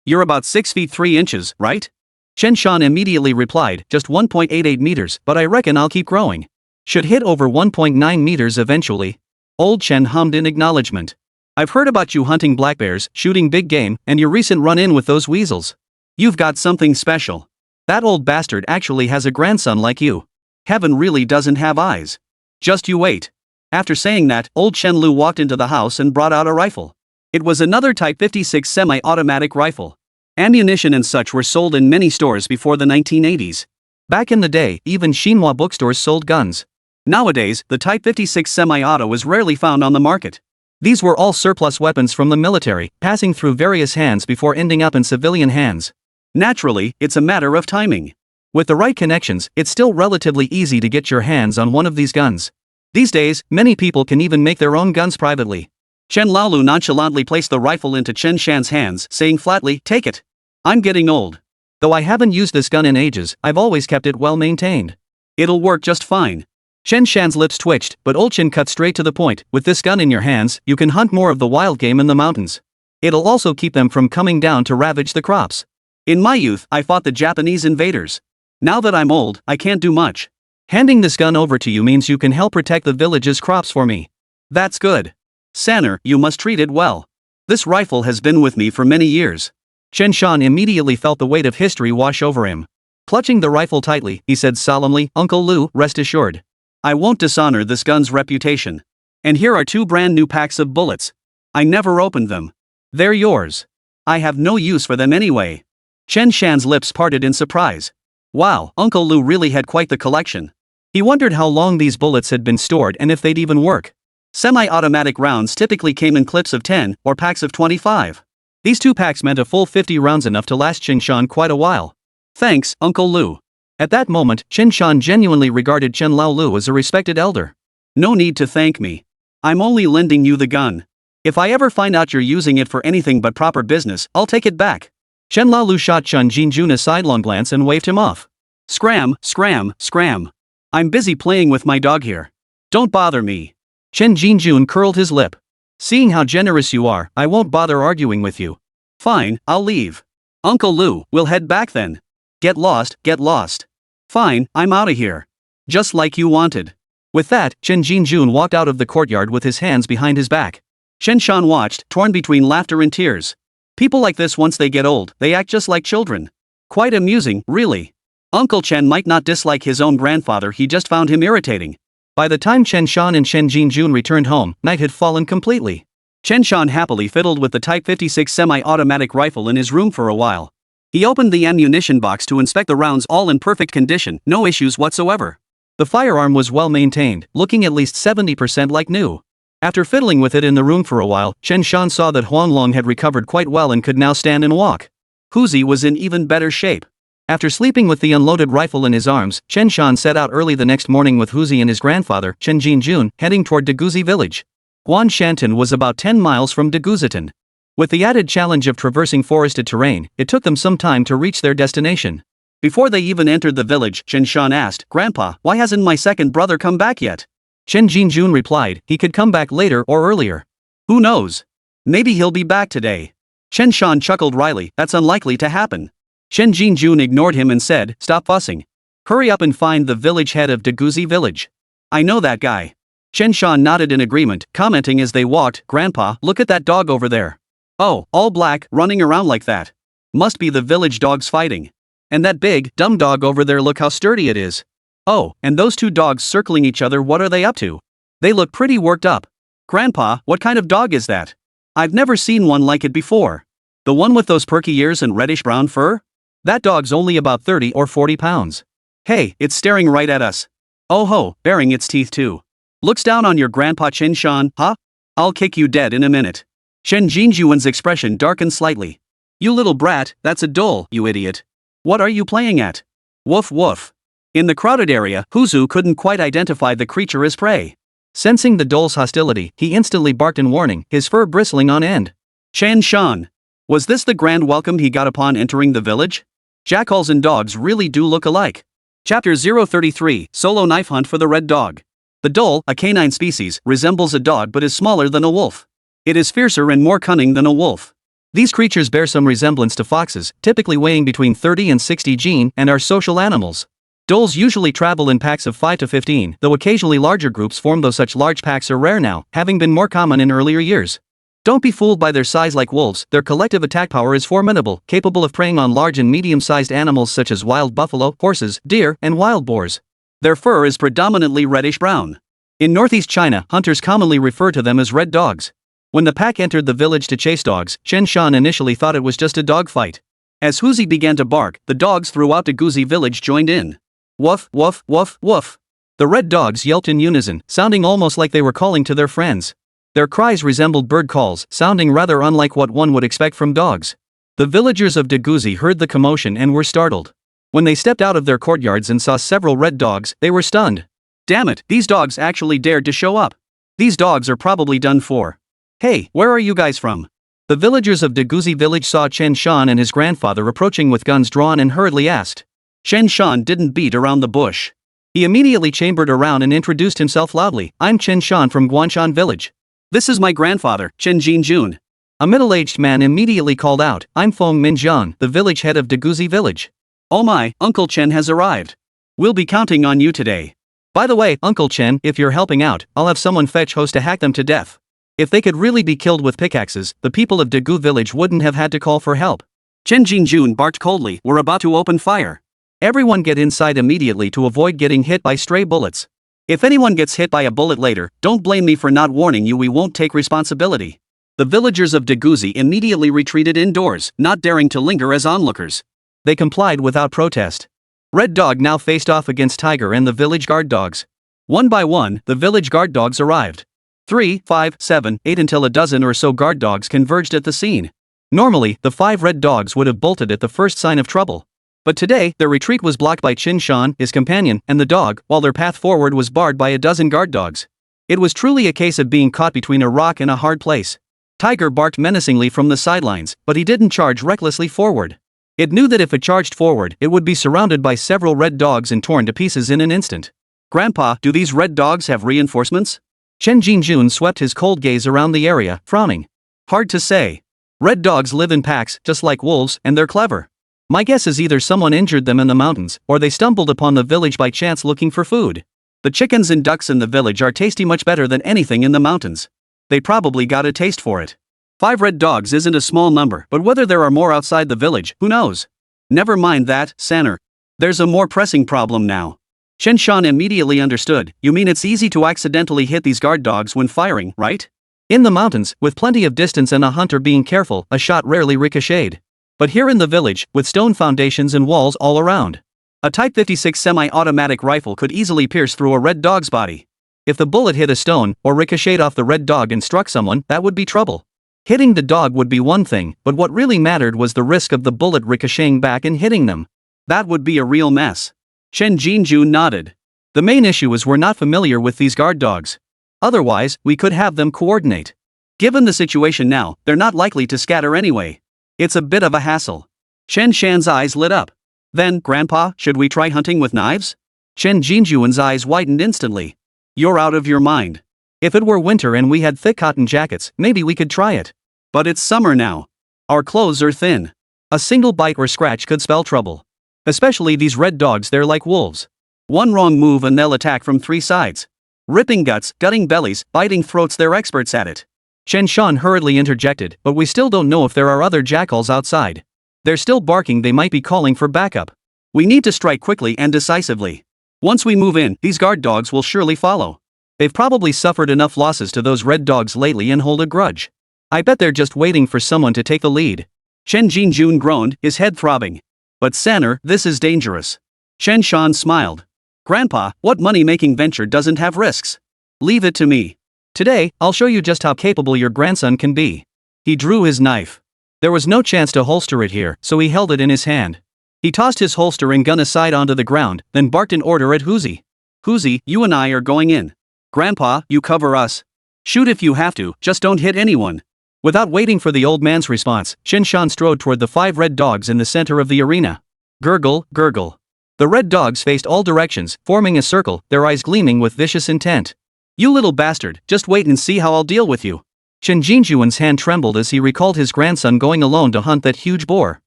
You're about 6 feet 3 inches, right? Chen Shan immediately replied, just 1.88 meters, but I reckon I'll keep growing. Should hit over 1.9 meters eventually. Old Chen hummed in acknowledgement. I've heard about you hunting black bears, shooting big game, and your recent run-in with those weasels. You've got something special. That old bastard actually has a grandson like you. Heaven really doesn't have eyes. Just you wait. After saying that, old Chen Lu walked into the house and brought out a rifle. It was another Type 56 semi-automatic rifle. Ammunition and such were sold in many stores before the 1980s. Back in the day, even Xinhua bookstores sold guns. Nowadays, the Type 56 semi-auto is rarely found on the market. These were all surplus weapons from the military, passing through various hands before ending up in civilian hands. Naturally, it's a matter of timing. With the right connections, it's still relatively easy to get your hands on one of these guns. These days, many people can even make their own guns privately. Chen Laolu nonchalantly placed the rifle into Chen Shan's hands, saying flatly, take it. I'm getting old. Though I haven't used this gun in ages, I've always kept it well maintained. It'll work just fine. Chen Shan's lips twitched, but old Chen cut straight to the point, with this gun in your hands, you can hunt more of the wild game in the mountains. It'll also keep them from coming down to ravage the crops. In my youth, I fought the Japanese invaders. Now that I'm old, I can't do much. Handing this gun over to you means you can help protect the village's crops for me. That's good. Sanner, you must treat it well. This rifle has been with me for many years. Chen Shan immediately felt the weight of history wash over him. Clutching the rifle tightly, he said solemnly, Uncle Lu, rest assured. I won't dishonor this gun's reputation. And here are 2 brand new packs of bullets. I never opened them. They're yours. I have no use for them anyway. Chen Shan's lips parted in surprise. Wow, Uncle Lu really had quite the collection. He wondered how long these bullets had been stored and if they'd even work. Semi-automatic rounds typically came in clips of 10 or packs of 25. These 2 packs meant a full 50 rounds, enough to last Chen Shan quite a while. Thanks, Uncle Lu. At that moment, Chen Shan genuinely regarded Chen Laolu as a respected elder. No need to thank me. I'm only lending you the gun. If I ever find out you're using it for anything but proper business, I'll take it back. Chen Laolu shot Chen Jun a sidelong glance and waved him off. Scram, scram, scram. I'm busy playing with my dog here. Don't bother me. Chen Jun curled his lip. Seeing how generous you are, I won't bother arguing with you. Fine, I'll leave. Uncle Lu, we'll head back then. Get lost, get lost. Fine, I'm outta here. Just like you wanted. With that, Chen Jun walked out of the courtyard with his hands behind his back. Chen Shan watched, torn between laughter and tears. People like this, once they get old, they act just like children. Quite amusing, really. Uncle Chen might not dislike his own grandfather, he just found him irritating. By the time Chen Shan and Chen Jinjun returned home, night had fallen completely. Chen Shan happily fiddled with the Type 56 semi-automatic rifle in his room for a while. He opened the ammunition box to inspect the rounds, all in perfect condition, no issues whatsoever. The firearm was well maintained, looking at least 70% like new. After fiddling with it in the room for a while, Chen Shan saw that Huanglong had recovered quite well and could now stand and walk. Huzi was in even better shape. After sleeping with the unloaded rifle in his arms, Chen Shan set out early the next morning with Huzi and his grandfather, Chen Jinjun, heading toward Deguzi village. Guanshantan was about 10 miles from Deguzitan. With the added challenge of traversing forested terrain, it took them some time to reach their destination. Before they even entered the village, Chen Shan asked, "Grandpa, why hasn't my second brother come back yet?" Chen Jinjun replied, "He could come back later or earlier. Who knows? Maybe he'll be back today." Chen Shan chuckled wryly, "That's unlikely to happen." Chen Jinjun ignored him and said, "Stop fussing. Hurry up and find the village head of Deguzi village. I know that guy." Chen Shan nodded in agreement, commenting as they walked, "Grandpa, look at that dog over there. Oh, all black, running around like that. Must be the village dogs fighting. And that big, dumb dog over there, look how sturdy it is. Oh, and those two dogs circling each other, what are they up to? They look pretty worked up. Grandpa, what kind of dog is that? I've never seen one like it before. The one with those perky ears and reddish-brown fur? That dog's only about 30 or 40 pounds. Hey, it's staring right at us. Oh ho, baring its teeth too. Looks down on your grandpa Chen Shan, huh? I'll kick you dead in a minute." Chen Jinjuan's expression darkened slightly. "You little brat, that's a doll, you idiot. What are you playing at?" Woof woof. In the crowded area, Huzu couldn't quite identify the creature as prey. Sensing the doll's hostility, he instantly barked in warning, his fur bristling on end. Chen Shan. Was this the grand welcome he got upon entering the village? Jackals and dogs really do look alike. Chapter 033, Solo Knife Hunt for the Red Dog. The dhole, a canine species, resembles a dog but is smaller than a wolf. It is fiercer and more cunning than a wolf. These creatures bear some resemblance to foxes, typically weighing between 30 and 60 jin, and are social animals. Dholes usually travel in packs of 5 to 15, though occasionally larger groups form, though such large packs are rare now, having been more common in earlier years. Don't be fooled by their size. Like wolves, their collective attack power is formidable, capable of preying on large and medium-sized animals such as wild buffalo, horses, deer, and wild boars. Their fur is predominantly reddish-brown. In northeast China, hunters commonly refer to them as red dogs. When the pack entered the village to chase dogs, Chen Shan initially thought it was just a dog fight. As Huzi began to bark, the dogs throughout Deguzi village joined in. Woof, woof, woof, woof. The red dogs yelped in unison, sounding almost like they were calling to their friends. Their cries resembled bird calls, sounding rather unlike what one would expect from dogs. The villagers of Deguzi heard the commotion and were startled. When they stepped out of their courtyards and saw several red dogs, they were stunned. Damn it, these dogs actually dared to show up. These dogs are probably done for. Hey, where are you guys from? The villagers of Deguzi village saw Chen Shan and his grandfather approaching with guns drawn and hurriedly asked. Chen Shan didn't beat around the bush. He immediately chambered around and introduced himself loudly. "I'm Chen Shan from Guanshan village. This is my grandfather, Chen Jinjun." A middle-aged man immediately called out, "I'm Feng Minjiang, the village head of Deguzi village. Oh my, Uncle Chen has arrived. We'll be counting on you today. By the way, Uncle Chen, if you're helping out, I'll have someone fetch host to hack them to death. If they could really be killed with pickaxes, the people of Degu village wouldn't have had to call for help." Chen Jinjun barked coldly, "We're about to open fire. Everyone get inside immediately to avoid getting hit by stray bullets. If anyone gets hit by a bullet later, don't blame me for not warning you, we won't take responsibility." The villagers of Deguzi immediately retreated indoors, not daring to linger as onlookers. They complied without protest. Red Dog now faced off against Tiger and the village guard dogs. One by one, the village guard dogs arrived. 3, 5, 7, 8 until a dozen or so guard dogs converged at the scene. Normally, the 5 red dogs would have bolted at the first sign of trouble. But today, their retreat was blocked by Chen Shan, his companion, and the dog, while their path forward was barred by a dozen guard dogs. It was truly a case of being caught between a rock and a hard place. Tiger barked menacingly from the sidelines, but he didn't charge recklessly forward. It knew that if it charged forward, it would be surrounded by several red dogs and torn to pieces in an instant. "Grandpa, do these red dogs have reinforcements?" Chen Jinjun swept his cold gaze around the area, frowning. "Hard to say. Red dogs live in packs, just like wolves, and they're clever. My guess is either someone injured them in the mountains, or they stumbled upon the village by chance looking for food. The chickens and ducks in the village are tasty, much better than anything in the mountains. They probably got a taste for it. 5 red dogs isn't a small number, but whether there are more outside the village, who knows? Never mind that, Shan'er. There's a more pressing problem now. Chen Shan immediately understood. You mean it's easy to accidentally hit these guard dogs when firing, right? In the mountains, with plenty of distance and a hunter being careful, a shot rarely ricocheted. But here in the village, with stone foundations and walls all around, a Type 56 semi-automatic rifle could easily pierce through a red dog's body. If the bullet hit a stone, or ricocheted off the red dog and struck someone, that would be trouble. Hitting the dog would be one thing, but what really mattered was the risk of the bullet ricocheting back and hitting them. That would be a real mess. Chen Jinju nodded. The main issue is we're not familiar with these guard dogs. Otherwise, we could have them coordinate. Given the situation now, they're not likely to scatter anyway. It's a bit of a hassle. Chen Shan's eyes lit up. Then, Grandpa, should we try hunting with knives? Chen Jinjuan's eyes widened instantly. You're out of your mind. If it were winter and we had thick cotton jackets, maybe we could try it. But it's summer now. Our clothes are thin. A single bite or scratch could spell trouble. Especially these red dogs, they're like wolves. One wrong move and they'll attack from 3 sides. Ripping guts, gutting bellies, biting throats, they're experts at it. Chen Shan hurriedly interjected, but we still don't know if there are other jackals outside. They're still barking, they might be calling for backup. We need to strike quickly and decisively. Once we move in, these guard dogs will surely follow. They've probably suffered enough losses to those red dogs lately and hold a grudge. I bet they're just waiting for someone to take the lead. Chen Jinjun groaned, his head throbbing. But Shan'er, this is dangerous. Chen Shan smiled. Grandpa, what money-making venture doesn't have risks? Leave it to me. Today, I'll show you just how capable your grandson can be. He drew his knife. There was no chance to holster it here, so he held it in his hand. He tossed his holster and gun aside onto the ground, then barked an order at Huzi. Huzi, you and I are going in. Grandpa, you cover us. Shoot if you have to, just don't hit anyone. Without waiting for the old man's response, Chen Shan strode toward the 5 red dogs in the center of the arena. Gurgle, gurgle. The red dogs faced all directions, forming a circle, their eyes gleaming with vicious intent. You little bastard, just wait and see how I'll deal with you. Chen Jinjuan's hand trembled as he recalled his grandson going alone to hunt that huge boar.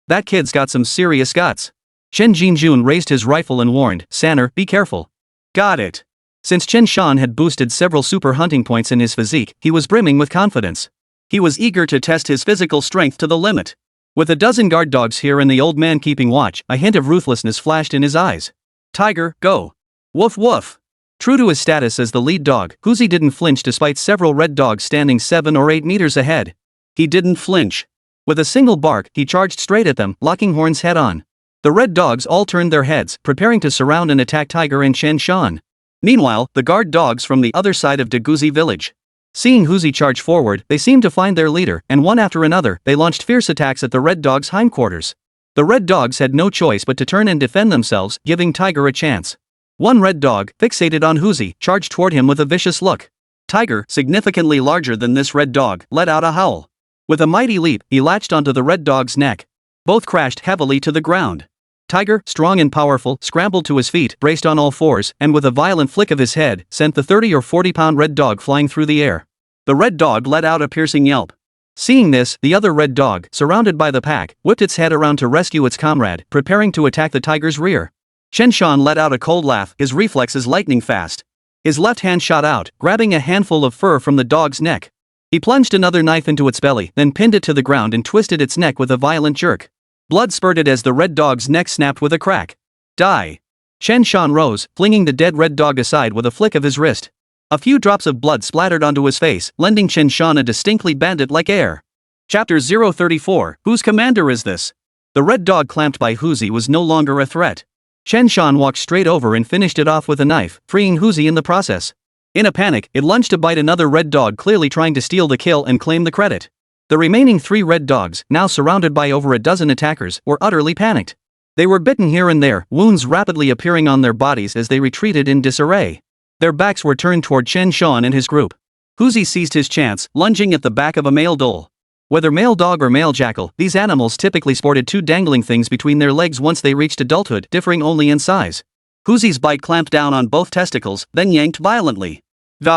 That kid's got some serious guts. Chen Jinjun raised his rifle and warned, Shan'er, be careful. Got it. Since Chen Shan had boosted several super hunting points in his physique, he was brimming with confidence. He was eager to test his physical strength to the limit. With a dozen guard dogs here and the old man keeping watch, a hint of ruthlessness flashed in his eyes. Tiger, go. Woof woof. True to his status as the lead dog, Huzi didn't flinch despite several red dogs standing 7 or 8 meters ahead. He didn't flinch. With a single bark, he charged straight at them, locking horns head on. The red dogs all turned their heads, preparing to surround and attack Tiger and Chen Shan. Meanwhile, the guard dogs from the other side of Daguzi village. Seeing Huzi charge forward, they seemed to find their leader, and one after another, they launched fierce attacks at the red dogs' hindquarters. The red dogs had no choice but to turn and defend themselves, giving Tiger a chance. One red dog, fixated on Huzi, charged toward him with a vicious look. Tiger, significantly larger than this red dog, let out a howl. With a mighty leap, he latched onto the red dog's neck. Both crashed heavily to the ground. Tiger, strong and powerful, scrambled to his feet, braced on all fours, and with a violent flick of his head, sent the 30 or 40-pound red dog flying through the air. The red dog let out a piercing yelp. Seeing this, the other red dog, surrounded by the pack, whipped its head around to rescue its comrade, preparing to attack the tiger's rear. Chen Shan let out a cold laugh, his reflexes lightning fast. His left hand shot out, grabbing a handful of fur from the dog's neck. He plunged another knife into its belly, then pinned it to the ground and twisted its neck with a violent jerk. Blood spurted as the red dog's neck snapped with a crack. Die! Chen Shan rose, flinging the dead red dog aside with a flick of his wrist. A few drops of blood splattered onto his face, lending Chen Shan a distinctly bandit-like air. Chapter 034, Whose commander is this? The red dog clamped by Huzi was no longer a threat. Chen Shan walked straight over and finished it off with a knife, freeing Huzi in the process. In a panic, it lunged to bite another red dog, clearly trying to steal the kill and claim the credit. The remaining 3 red dogs, now surrounded by over a dozen attackers, were utterly panicked. They were bitten here and there, wounds rapidly appearing on their bodies as they retreated in disarray. Their backs were turned toward Chen Shan and his group. Huzi seized his chance, lunging at the back of a male dhole. Whether male dog or male jackal, these animals typically sported 2 dangling things between their legs once they reached adulthood, differing only in size. Huzi's bite clamped down on both testicles, then yanked violently. The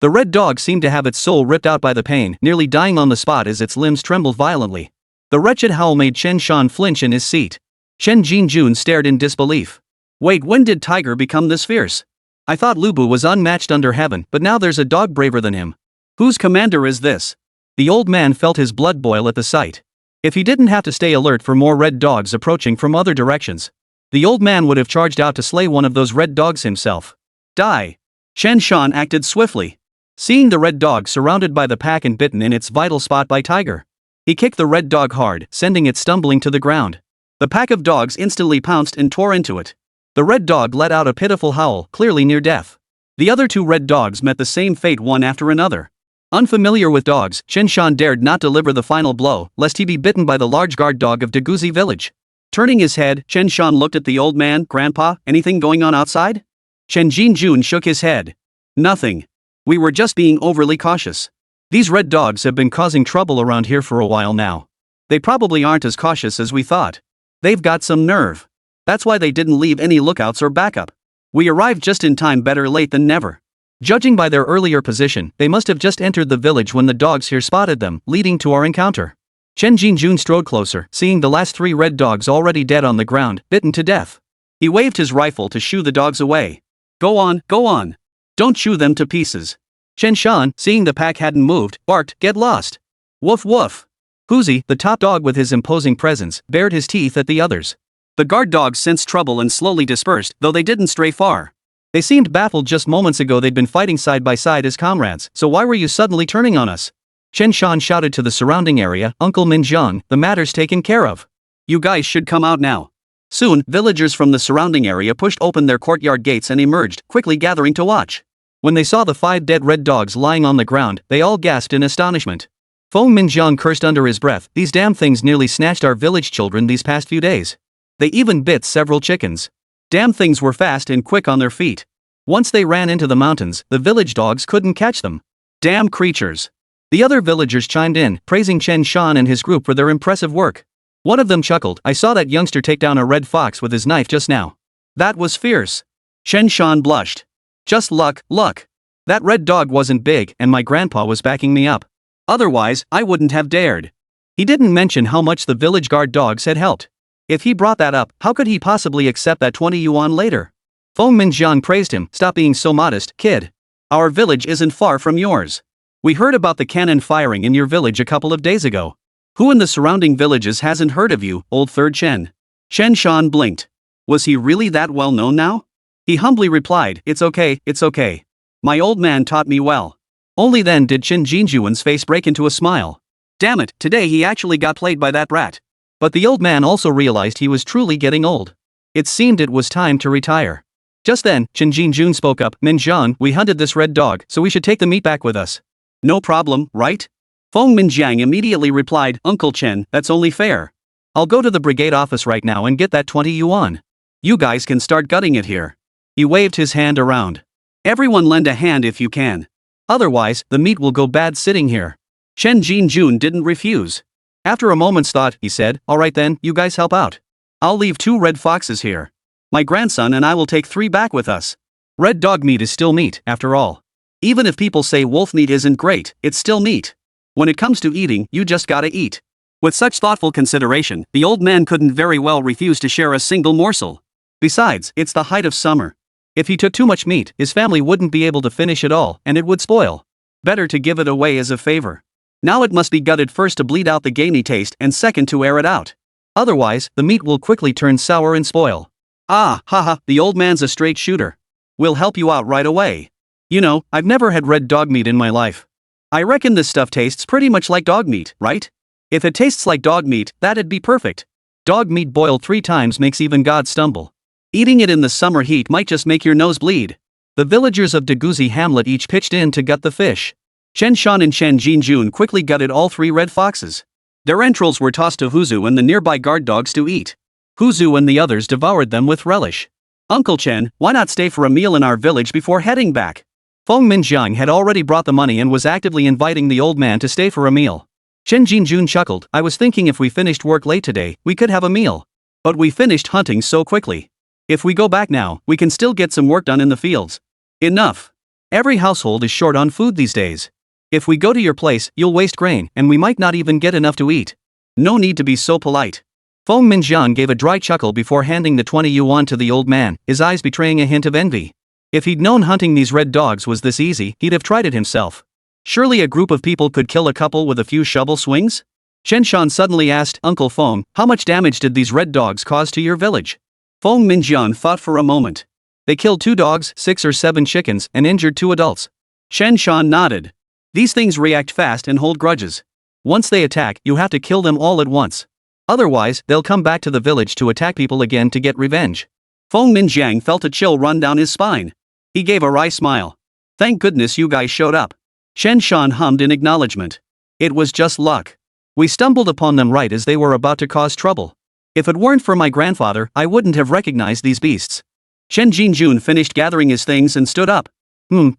red dog seemed to have its soul ripped out by the pain, nearly dying on the spot as its limbs trembled violently. The wretched howl made Chen Shan flinch in his seat. Chen Jinjun stared in disbelief. Wait, when did Tiger become this fierce? I thought Lubu was unmatched under heaven, but now there's a dog braver than him. Whose commander is this? The old man felt his blood boil at the sight. If he didn't have to stay alert for more red dogs approaching from other directions, the old man would have charged out to slay one of those red dogs himself. Die! Chen Shan acted swiftly. Seeing the red dog surrounded by the pack and bitten in its vital spot by tiger, he kicked the red dog hard, sending it stumbling to the ground. The pack of dogs instantly pounced and tore into it. The red dog let out a pitiful howl, clearly near death. The other two red dogs met the same fate one after another. Unfamiliar with dogs, Chen Shan dared not deliver the final blow, lest he be bitten by the large guard dog of Daguzi village. Turning his head, Chen Shan looked at the old man. Grandpa, anything going on outside? Chen Jinjun shook his head. Nothing. We were just being overly cautious. These red dogs have been causing trouble around here for a while now. They probably aren't as cautious as we thought. They've got some nerve. That's why they didn't leave any lookouts or backup. We arrived just in time, better late than never. Judging by their earlier position, they must have just entered the village when the dogs here spotted them, leading to our encounter. Chen Jinjun strode closer, seeing the last 3 red dogs already dead on the ground, bitten to death. He waved his rifle to shoo the dogs away. Go on, go on. Don't chew them to pieces. Chen Shan, seeing the pack hadn't moved, barked, get lost. Woof woof. Huzi, the top dog with his imposing presence, bared his teeth at the others. The guard dogs sensed trouble and slowly dispersed, though they didn't stray far. They seemed baffled. Just moments ago they'd been fighting side by side as comrades, so why were you suddenly turning on us? Chen Shan shouted to the surrounding area, Uncle Minjiang, the matter's taken care of. You guys should come out now. Soon, villagers from the surrounding area pushed open their courtyard gates and emerged, quickly gathering to watch. When they saw the 5 dead red dogs lying on the ground, they all gasped in astonishment. Feng Minjiang cursed under his breath, these damn things nearly snatched our village children these past few days. They even bit several chickens. Damn things were fast and quick on their feet. Once they ran into the mountains, the village dogs couldn't catch them. Damn creatures. The other villagers chimed in, praising Chen Shan and his group for their impressive work. One of them chuckled, I saw that youngster take down a red fox with his knife just now. That was fierce. Chen Shan blushed. Just luck. That red dog wasn't big, and my grandpa was backing me up. Otherwise, I wouldn't have dared. He didn't mention how much the village guard dogs had helped. If he brought that up, how could he possibly accept that 20 yuan later? Feng Minjiang praised him, stop being so modest, kid. Our village isn't far from yours. We heard about the cannon firing in your village a couple of days ago. Who in the surrounding villages hasn't heard of you, old third Chen? Chen Shan blinked. Was he really that well known now? He humbly replied, it's okay. My old man taught me well. Only then did Chen Jinjuan's face break into a smile. Damn it, today he actually got played by that brat. But the old man also realized he was truly getting old. It seemed it was time to retire. Just then, Chen Jinjun spoke up, Minjiang, we hunted this red dog, so we should take the meat back with us. No problem, right? Feng Minjiang immediately replied, Uncle Chen, that's only fair. I'll go to the brigade office right now and get that 20 yuan. You guys can start gutting it here. He waved his hand around. Everyone lend a hand if you can. Otherwise, the meat will go bad sitting here. Chen Jinjun didn't refuse. After a moment's thought, he said, alright then, you guys help out. I'll leave 2 red foxes here. My grandson and I will take 3 back with us. Red dog meat is still meat, after all. Even if people say wolf meat isn't great, it's still meat. When it comes to eating, you just gotta eat. With such thoughtful consideration, the old man couldn't very well refuse to share a single morsel. Besides, it's the height of summer. If he took too much meat, his family wouldn't be able to finish it all, and it would spoil. Better to give it away as a favor. Now it must be gutted first to bleed out the gamey taste and second to air it out. Otherwise, the meat will quickly turn sour and spoil. Ah, haha, the old man's a straight shooter. We'll help you out right away. You know, I've never had red dog meat in my life. I reckon this stuff tastes pretty much like dog meat, right? If it tastes like dog meat, that'd be perfect. Dog meat boiled 3 times makes even God stumble. Eating it in the summer heat might just make your nose bleed. The villagers of Daguzi hamlet each pitched in to gut the fish. Chen Shan and Chen Jinjun quickly gutted all 3 red foxes. Their entrails were tossed to Huzu and the nearby guard dogs to eat. Huzu and the others devoured them with relish. Uncle Chen, why not stay for a meal in our village before heading back? Feng Minjiang had already brought the money and was actively inviting the old man to stay for a meal. Chen Jinjun chuckled, I was thinking if we finished work late today, we could have a meal. But we finished hunting so quickly. If we go back now, we can still get some work done in the fields. Enough. Every household is short on food these days. If we go to your place, you'll waste grain, and we might not even get enough to eat. No need to be so polite. Feng Minjiang gave a dry chuckle before handing the 20 yuan to the old man, his eyes betraying a hint of envy. If he'd known hunting these red dogs was this easy, he'd have tried it himself. Surely a group of people could kill a couple with a few shovel swings? Chen Shan suddenly asked Uncle Feng, how much damage did these red dogs cause to your village? Feng Minjian thought for a moment. They killed 2 dogs, 6 or 7 chickens, and injured 2 adults. Chen Shan nodded. These things react fast and hold grudges. Once they attack, you have to kill them all at once. Otherwise, they'll come back to the village to attack people again to get revenge. Feng Minjiang felt a chill run down his spine. He gave a wry smile. Thank goodness you guys showed up. Chen Shan hummed in acknowledgement. It was just luck. We stumbled upon them right as they were about to cause trouble. If it weren't for my grandfather, I wouldn't have recognized these beasts. Chen Jinjun finished gathering his things and stood up.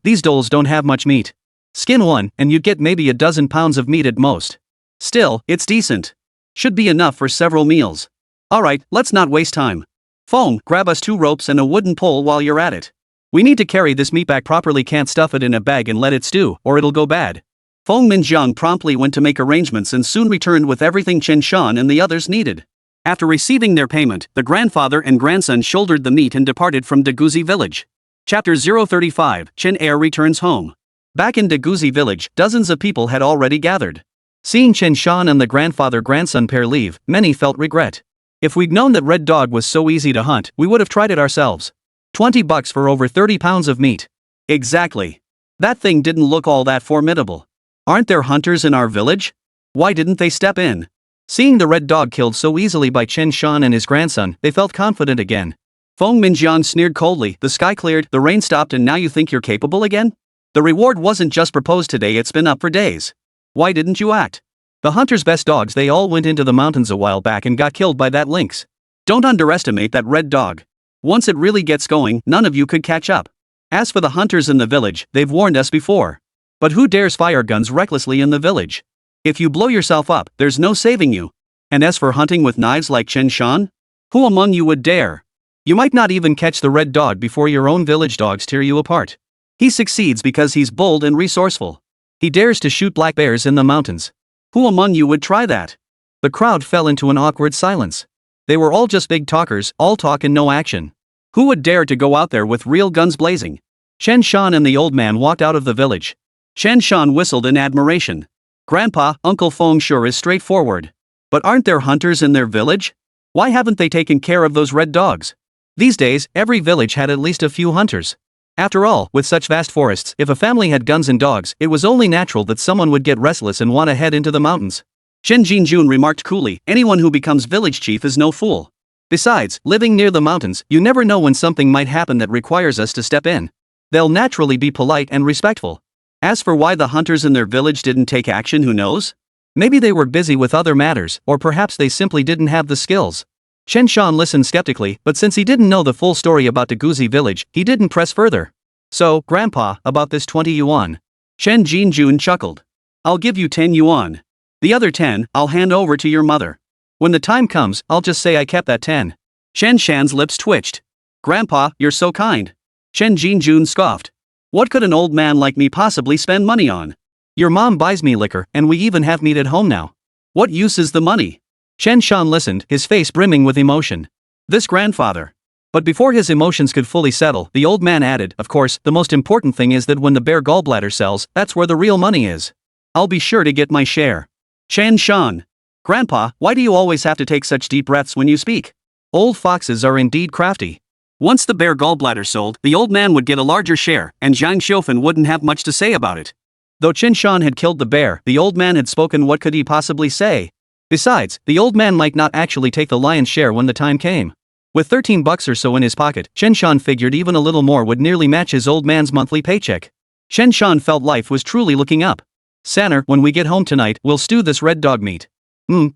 These dolls don't have much meat. Skin one, and you'd get maybe a dozen pounds of meat at most. Still, it's decent. Should be enough for several meals. Alright, let's not waste time. Feng, grab us 2 ropes and a wooden pole while you're at it. We need to carry this meat back properly, can't stuff it in a bag and let it stew, or it'll go bad. Feng Minjiang promptly went to make arrangements and soon returned with everything Chen Shan and the others needed. After receiving their payment, the grandfather and grandson shouldered the meat and departed from Deguzi village. Chapter 035, Chen Heir returns home. Back in Deguzi village, dozens of people had already gathered. Seeing Chen Shan and the grandfather-grandson pair leave, many felt regret. If we'd known that red dog was so easy to hunt, we would have tried it ourselves. $20 for over 30 pounds of meat. Exactly. That thing didn't look all that formidable. Aren't there hunters in our village? Why didn't they step in? Seeing the red dog killed so easily by Chen Shan and his grandson, they felt confident again. Feng Minjian sneered coldly, the sky cleared, the rain stopped, and now you think you're capable again? The reward wasn't just proposed today, it's been up for days. Why didn't you act? The hunter's best dogs, they all went into the mountains a while back and got killed by that lynx. Don't underestimate that red dog. Once it really gets going, none of you could catch up. As for the hunters in the village, they've warned us before. But who dares fire guns recklessly in the village? If you blow yourself up, there's no saving you. And as for hunting with knives like Chen Shan? Who among you would dare? You might not even catch the red dog before your own village dogs tear you apart. He succeeds because he's bold and resourceful. He dares to shoot black bears in the mountains. Who among you would try that? The crowd fell into an awkward silence. They were all just big talkers, all talk and no action. Who would dare to go out there with real guns blazing? Chen Shan and the old man walked out of the village. Chen Shan whistled in admiration. Grandpa, Uncle Feng sure is straightforward. But aren't there hunters in their village? Why haven't they taken care of those red dogs? These days, every village had at least a few hunters. After all, with such vast forests, if a family had guns and dogs, it was only natural that someone would get restless and want to head into the mountains. Chen Jinjun remarked coolly, anyone who becomes village chief is no fool. Besides, living near the mountains, you never know when something might happen that requires us to step in. They'll naturally be polite and respectful. As for why the hunters in their village didn't take action, who knows? Maybe they were busy with other matters, or perhaps they simply didn't have the skills. Chen Shan listened skeptically, but since he didn't know the full story about Deguzi village, he didn't press further. So, Grandpa, about this 20 yuan. Chen Jinjun chuckled. I'll give you 10 yuan. The other 10, I'll hand over to your mother. When the time comes, I'll just say I kept that 10. Chen Shan's lips twitched. Grandpa, you're so kind. Chen Jinjun scoffed. What could an old man like me possibly spend money on? Your mom buys me liquor, and we even have meat at home now. What use is the money? Chen Shan listened, his face brimming with emotion. This grandfather. But before his emotions could fully settle, the old man added, of course, the most important thing is that when the bear gallbladder sells, that's where the real money is. I'll be sure to get my share. Chen Shan. Grandpa, why do you always have to take such deep breaths when you speak? Old foxes are indeed crafty. Once the bear gallbladder sold, the old man would get a larger share, and Zhang Xiufen wouldn't have much to say about it. Though Chen Shan had killed the bear, the old man had spoken, what could he possibly say? Besides, the old man might not actually take the lion's share when the time came. With $13 or so in his pocket, Chen Shan figured even a little more would nearly match his old man's monthly paycheck. Chen Shan felt life was truly looking up. Sanner, when we get home tonight, we'll stew this red dog meat.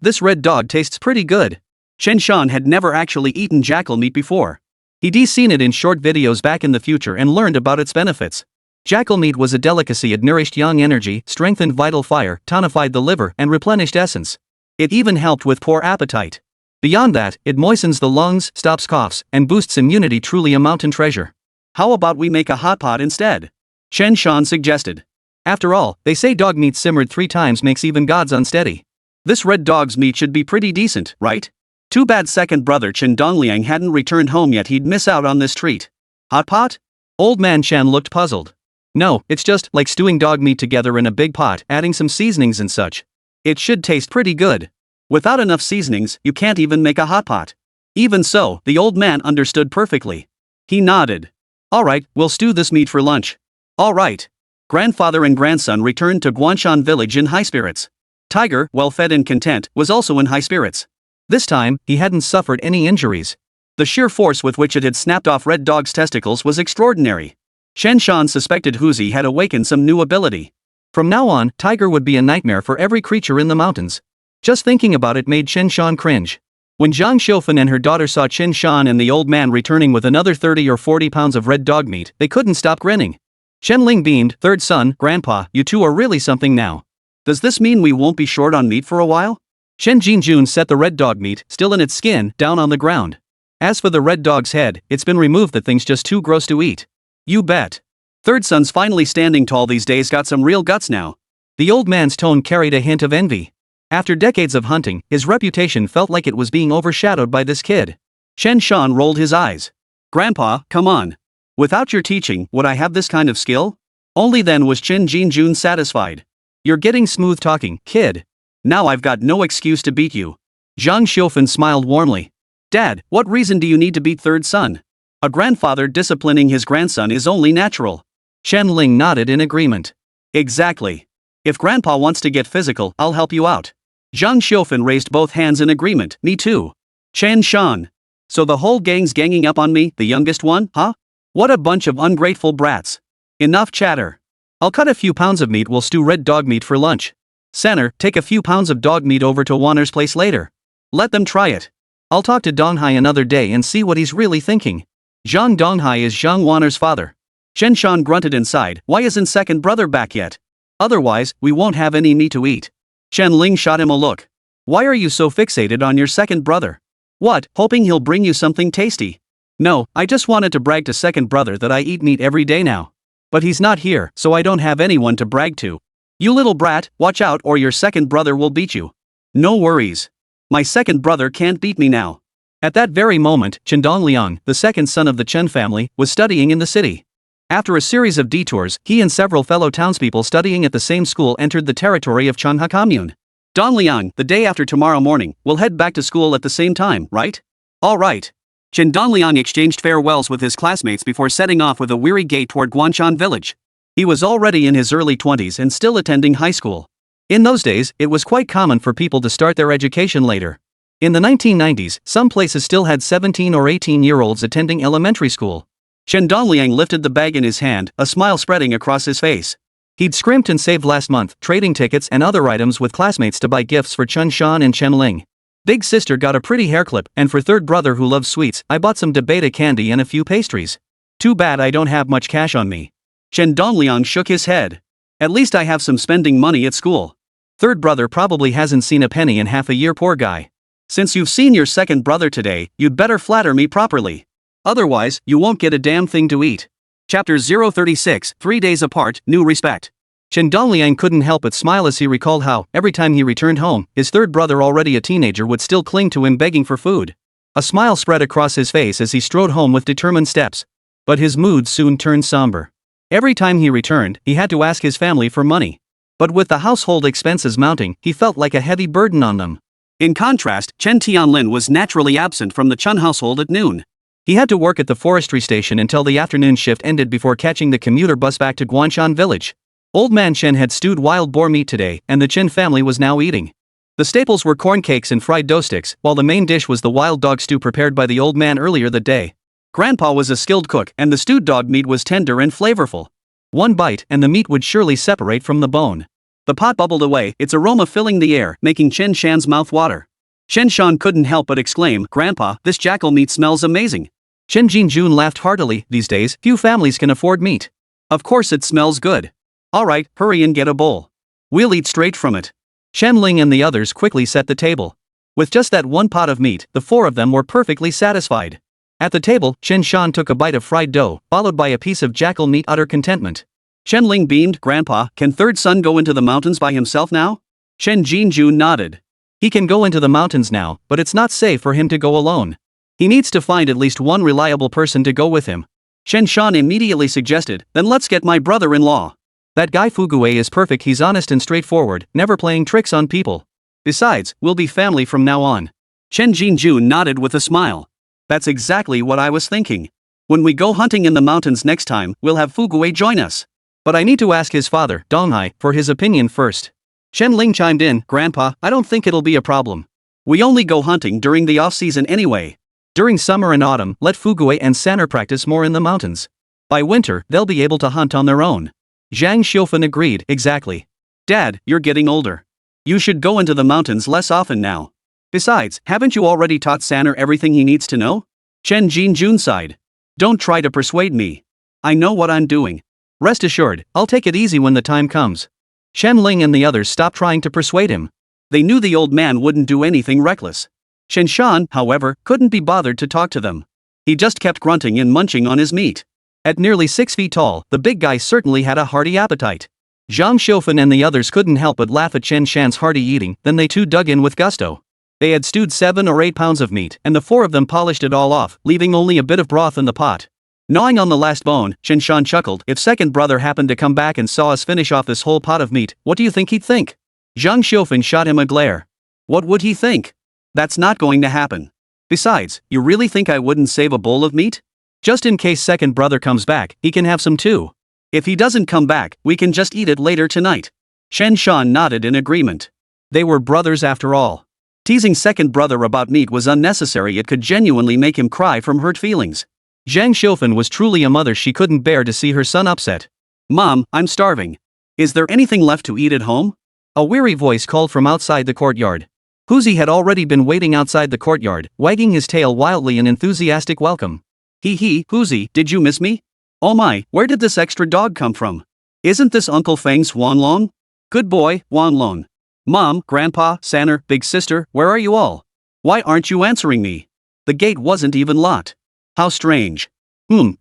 This red dog tastes pretty good. Chen Shan had never actually eaten jackal meat before. He'd seen it in short videos back in the future and learned about its benefits. Jackal meat was a delicacy. It nourished young energy, strengthened vital fire, tonified the liver, and replenished essence. It even helped with poor appetite. Beyond that, it moistens the lungs, stops coughs, and boosts immunity. Truly a mountain treasure. How about we make a hot pot instead? Chen Shan suggested. After all, they say dog meat simmered 3 times makes even gods unsteady. This red dog's meat should be pretty decent, right? Too bad second brother Chen Dongliang hadn't returned home yet, he'd miss out on this treat. Hot pot? Old man Chen looked puzzled. No, it's just like stewing dog meat together in a big pot, adding some seasonings and such. It should taste pretty good. Without enough seasonings, you can't even make a hot pot. Even so, the old man understood perfectly. He nodded. Alright, we'll stew this meat for lunch. Alright. Grandfather and grandson returned to Guanshan village in high spirits. Tiger, well fed and content, was also in high spirits. This time, he hadn't suffered any injuries. The sheer force with which it had snapped off Red Dog's testicles was extraordinary. Chen Shan suspected Huzi had awakened some new ability. From now on, Tiger would be a nightmare for every creature in the mountains. Just thinking about it made Chen Shan cringe. When Zhang Xiufan and her daughter saw Chen Shan and the old man returning with another 30 or 40 pounds of red dog meat, they couldn't stop grinning. Chen Ling beamed, "Third son, Grandpa, you two are really something now. Does this mean we won't be short on meat for a while?" Chen Jinjun set the red dog meat, still in its skin, down on the ground. As for the red dog's head, it's been removed. The thing's just too gross to eat. You bet. Third son's finally standing tall these days, got some real guts now. The old man's tone carried a hint of envy. After decades of hunting, his reputation felt like it was being overshadowed by this kid. Chen Shan rolled his eyes. Grandpa, come on. Without your teaching, would I have this kind of skill? Only then was Chen Jinjun satisfied. You're getting smooth talking, kid. Now I've got no excuse to beat you. Zhang Xiufan smiled warmly. Dad, what reason do you need to beat third son? A grandfather disciplining his grandson is only natural. Chen Ling nodded in agreement. Exactly. If Grandpa wants to get physical, I'll help you out. Zhang Xiufan raised both hands in agreement. Me too. Chen Shan. So the whole gang's ganging up on me, the youngest one, huh? What a bunch of ungrateful brats. Enough chatter. I'll cut a few pounds of meat. We'll stew red dog meat for lunch. Sanner, take a few pounds of dog meat over to Wan'er's place later. Let them try it. I'll talk to Donghai another day and see what he's really thinking. Zhang Donghai is Zhang Wan'er's father. Chen Shan grunted inside. Why isn't second brother back yet? Otherwise, we won't have any meat to eat. Chen Ling shot him a look. Why are you so fixated on your second brother? What, hoping he'll bring you something tasty? No, I just wanted to brag to second brother that I eat meat every day now. But he's not here, so I don't have anyone to brag to. You little brat, watch out or your second brother will beat you. No worries. My second brother can't beat me now. At that very moment, Chen Dongliang, the second son of the Chen family, was studying in the city. After a series of detours, he and several fellow townspeople studying at the same school entered the territory of Chanha Commune. Dongliang, the day after tomorrow morning, we'll head back to school at the same time, right? All right. Chen Dongliang exchanged farewells with his classmates before setting off with a weary gait toward Guanshan village. He was already in his early 20s and still attending high school. In those days, it was quite common for people to start their education later. In the 1990s, some places still had 17 or 18-year-olds attending elementary school. Chen Dongliang lifted the bag in his hand, a smile spreading across his face. He'd scrimped and saved last month, trading tickets and other items with classmates to buy gifts for Chen Shan and Chen Ling. Big sister got a pretty hair clip, and for third brother who loves sweets, I bought some debata candy and a few pastries. Too bad I don't have much cash on me. Chen Dongliang shook his head. At least I have some spending money at school. Third brother probably hasn't seen a penny in half a year, poor guy. Since you've seen your second brother today, you'd better flatter me properly. Otherwise, you won't get a damn thing to eat. Chapter 036, 3 days apart, new respect. Chen Dongliang couldn't help but smile as he recalled how, every time he returned home, his third brother, already a teenager, would still cling to him begging for food. A smile spread across his face as he strode home with determined steps. But his mood soon turned somber. Every time he returned, he had to ask his family for money. But with the household expenses mounting, he felt like a heavy burden on them. In contrast, Chen Tianlin was naturally absent from the Chen household at noon. He had to work at the forestry station until the afternoon shift ended before catching the commuter bus back to Guanshan village. Old man Chen had stewed wild boar meat today, and the Chen family was now eating. The staples were corn cakes and fried dough sticks, while the main dish was the wild dog stew prepared by the old man earlier that day. Grandpa was a skilled cook, and the stewed dog meat was tender and flavorful. One bite, and the meat would surely separate from the bone. The pot bubbled away, its aroma filling the air, making Chen Shan's mouth water. Chen Shan couldn't help but exclaim, "Grandpa, this jackal meat smells amazing." Chen Jinjun laughed heartily. These days, few families can afford meat. Of course it smells good. Alright, hurry and get a bowl. We'll eat straight from it. Chen Ling and the others quickly set the table. With just that one pot of meat, the four of them were perfectly satisfied. At the table, Chen Shan took a bite of fried dough, followed by a piece of jackal meat, utter contentment. Chen Ling beamed, "Grandpa, can third son go into the mountains by himself now?" Chen Jinjun nodded. He can go into the mountains now, but it's not safe for him to go alone. He needs to find at least one reliable person to go with him. Chen Shan immediately suggested, then let's get my brother-in-law. That guy Fugue is perfect, he's honest and straightforward, never playing tricks on people. Besides, we'll be family from now on. Chen Jinju nodded with a smile. That's exactly what I was thinking. When we go hunting in the mountains next time, we'll have Fugue join us. But I need to ask his father, Donghai, for his opinion first. Chen Ling chimed in, Grandpa, I don't think it'll be a problem. We only go hunting during the off-season anyway. During summer and autumn, let Fugue and Sanner practice more in the mountains. By winter, they'll be able to hunt on their own. Zhang Xiufan agreed, exactly. Dad, you're getting older. You should go into the mountains less often now. Besides, haven't you already taught Sanner everything he needs to know? Chen Jinjun sighed. Don't try to persuade me. I know what I'm doing. Rest assured, I'll take it easy when the time comes. Chen Ling and the others stopped trying to persuade him. They knew the old man wouldn't do anything reckless. Chen Shan, however, couldn't be bothered to talk to them. He just kept grunting and munching on his meat. At nearly 6 feet tall, the big guy certainly had a hearty appetite. Zhang Xiufan and the others couldn't help but laugh at Chen Shan's hearty eating, then they too dug in with gusto. They had stewed 7 or 8 pounds of meat, and the 4 of them polished it all off, leaving only a bit of broth in the pot. Gnawing on the last bone, Chen Shan chuckled, if second brother happened to come back and saw us finish off this whole pot of meat, what do you think he'd think? Zhang Xiufan shot him a glare. What would he think? That's not going to happen. Besides, you really think I wouldn't save a bowl of meat? Just in case second brother comes back, he can have some too. If he doesn't come back, we can just eat it later tonight. Chen Shan nodded in agreement. They were brothers after all. Teasing second brother about meat was unnecessary, it could genuinely make him cry from hurt feelings. Zhang Xiufan was truly a mother, she couldn't bear to see her son upset. Mom, I'm starving. Is there anything left to eat at home? A weary voice called from outside the courtyard. Huzi had already been waiting outside the courtyard, wagging his tail wildly in enthusiastic welcome. Hee, Huzi, did you miss me? Oh my, where did this extra dog come from? Isn't this Uncle Feng's Wanlong? Good boy, Wanlong. Mom, Grandpa, Sanner, big sister, where are you all? Why aren't you answering me? The gate wasn't even locked. How strange.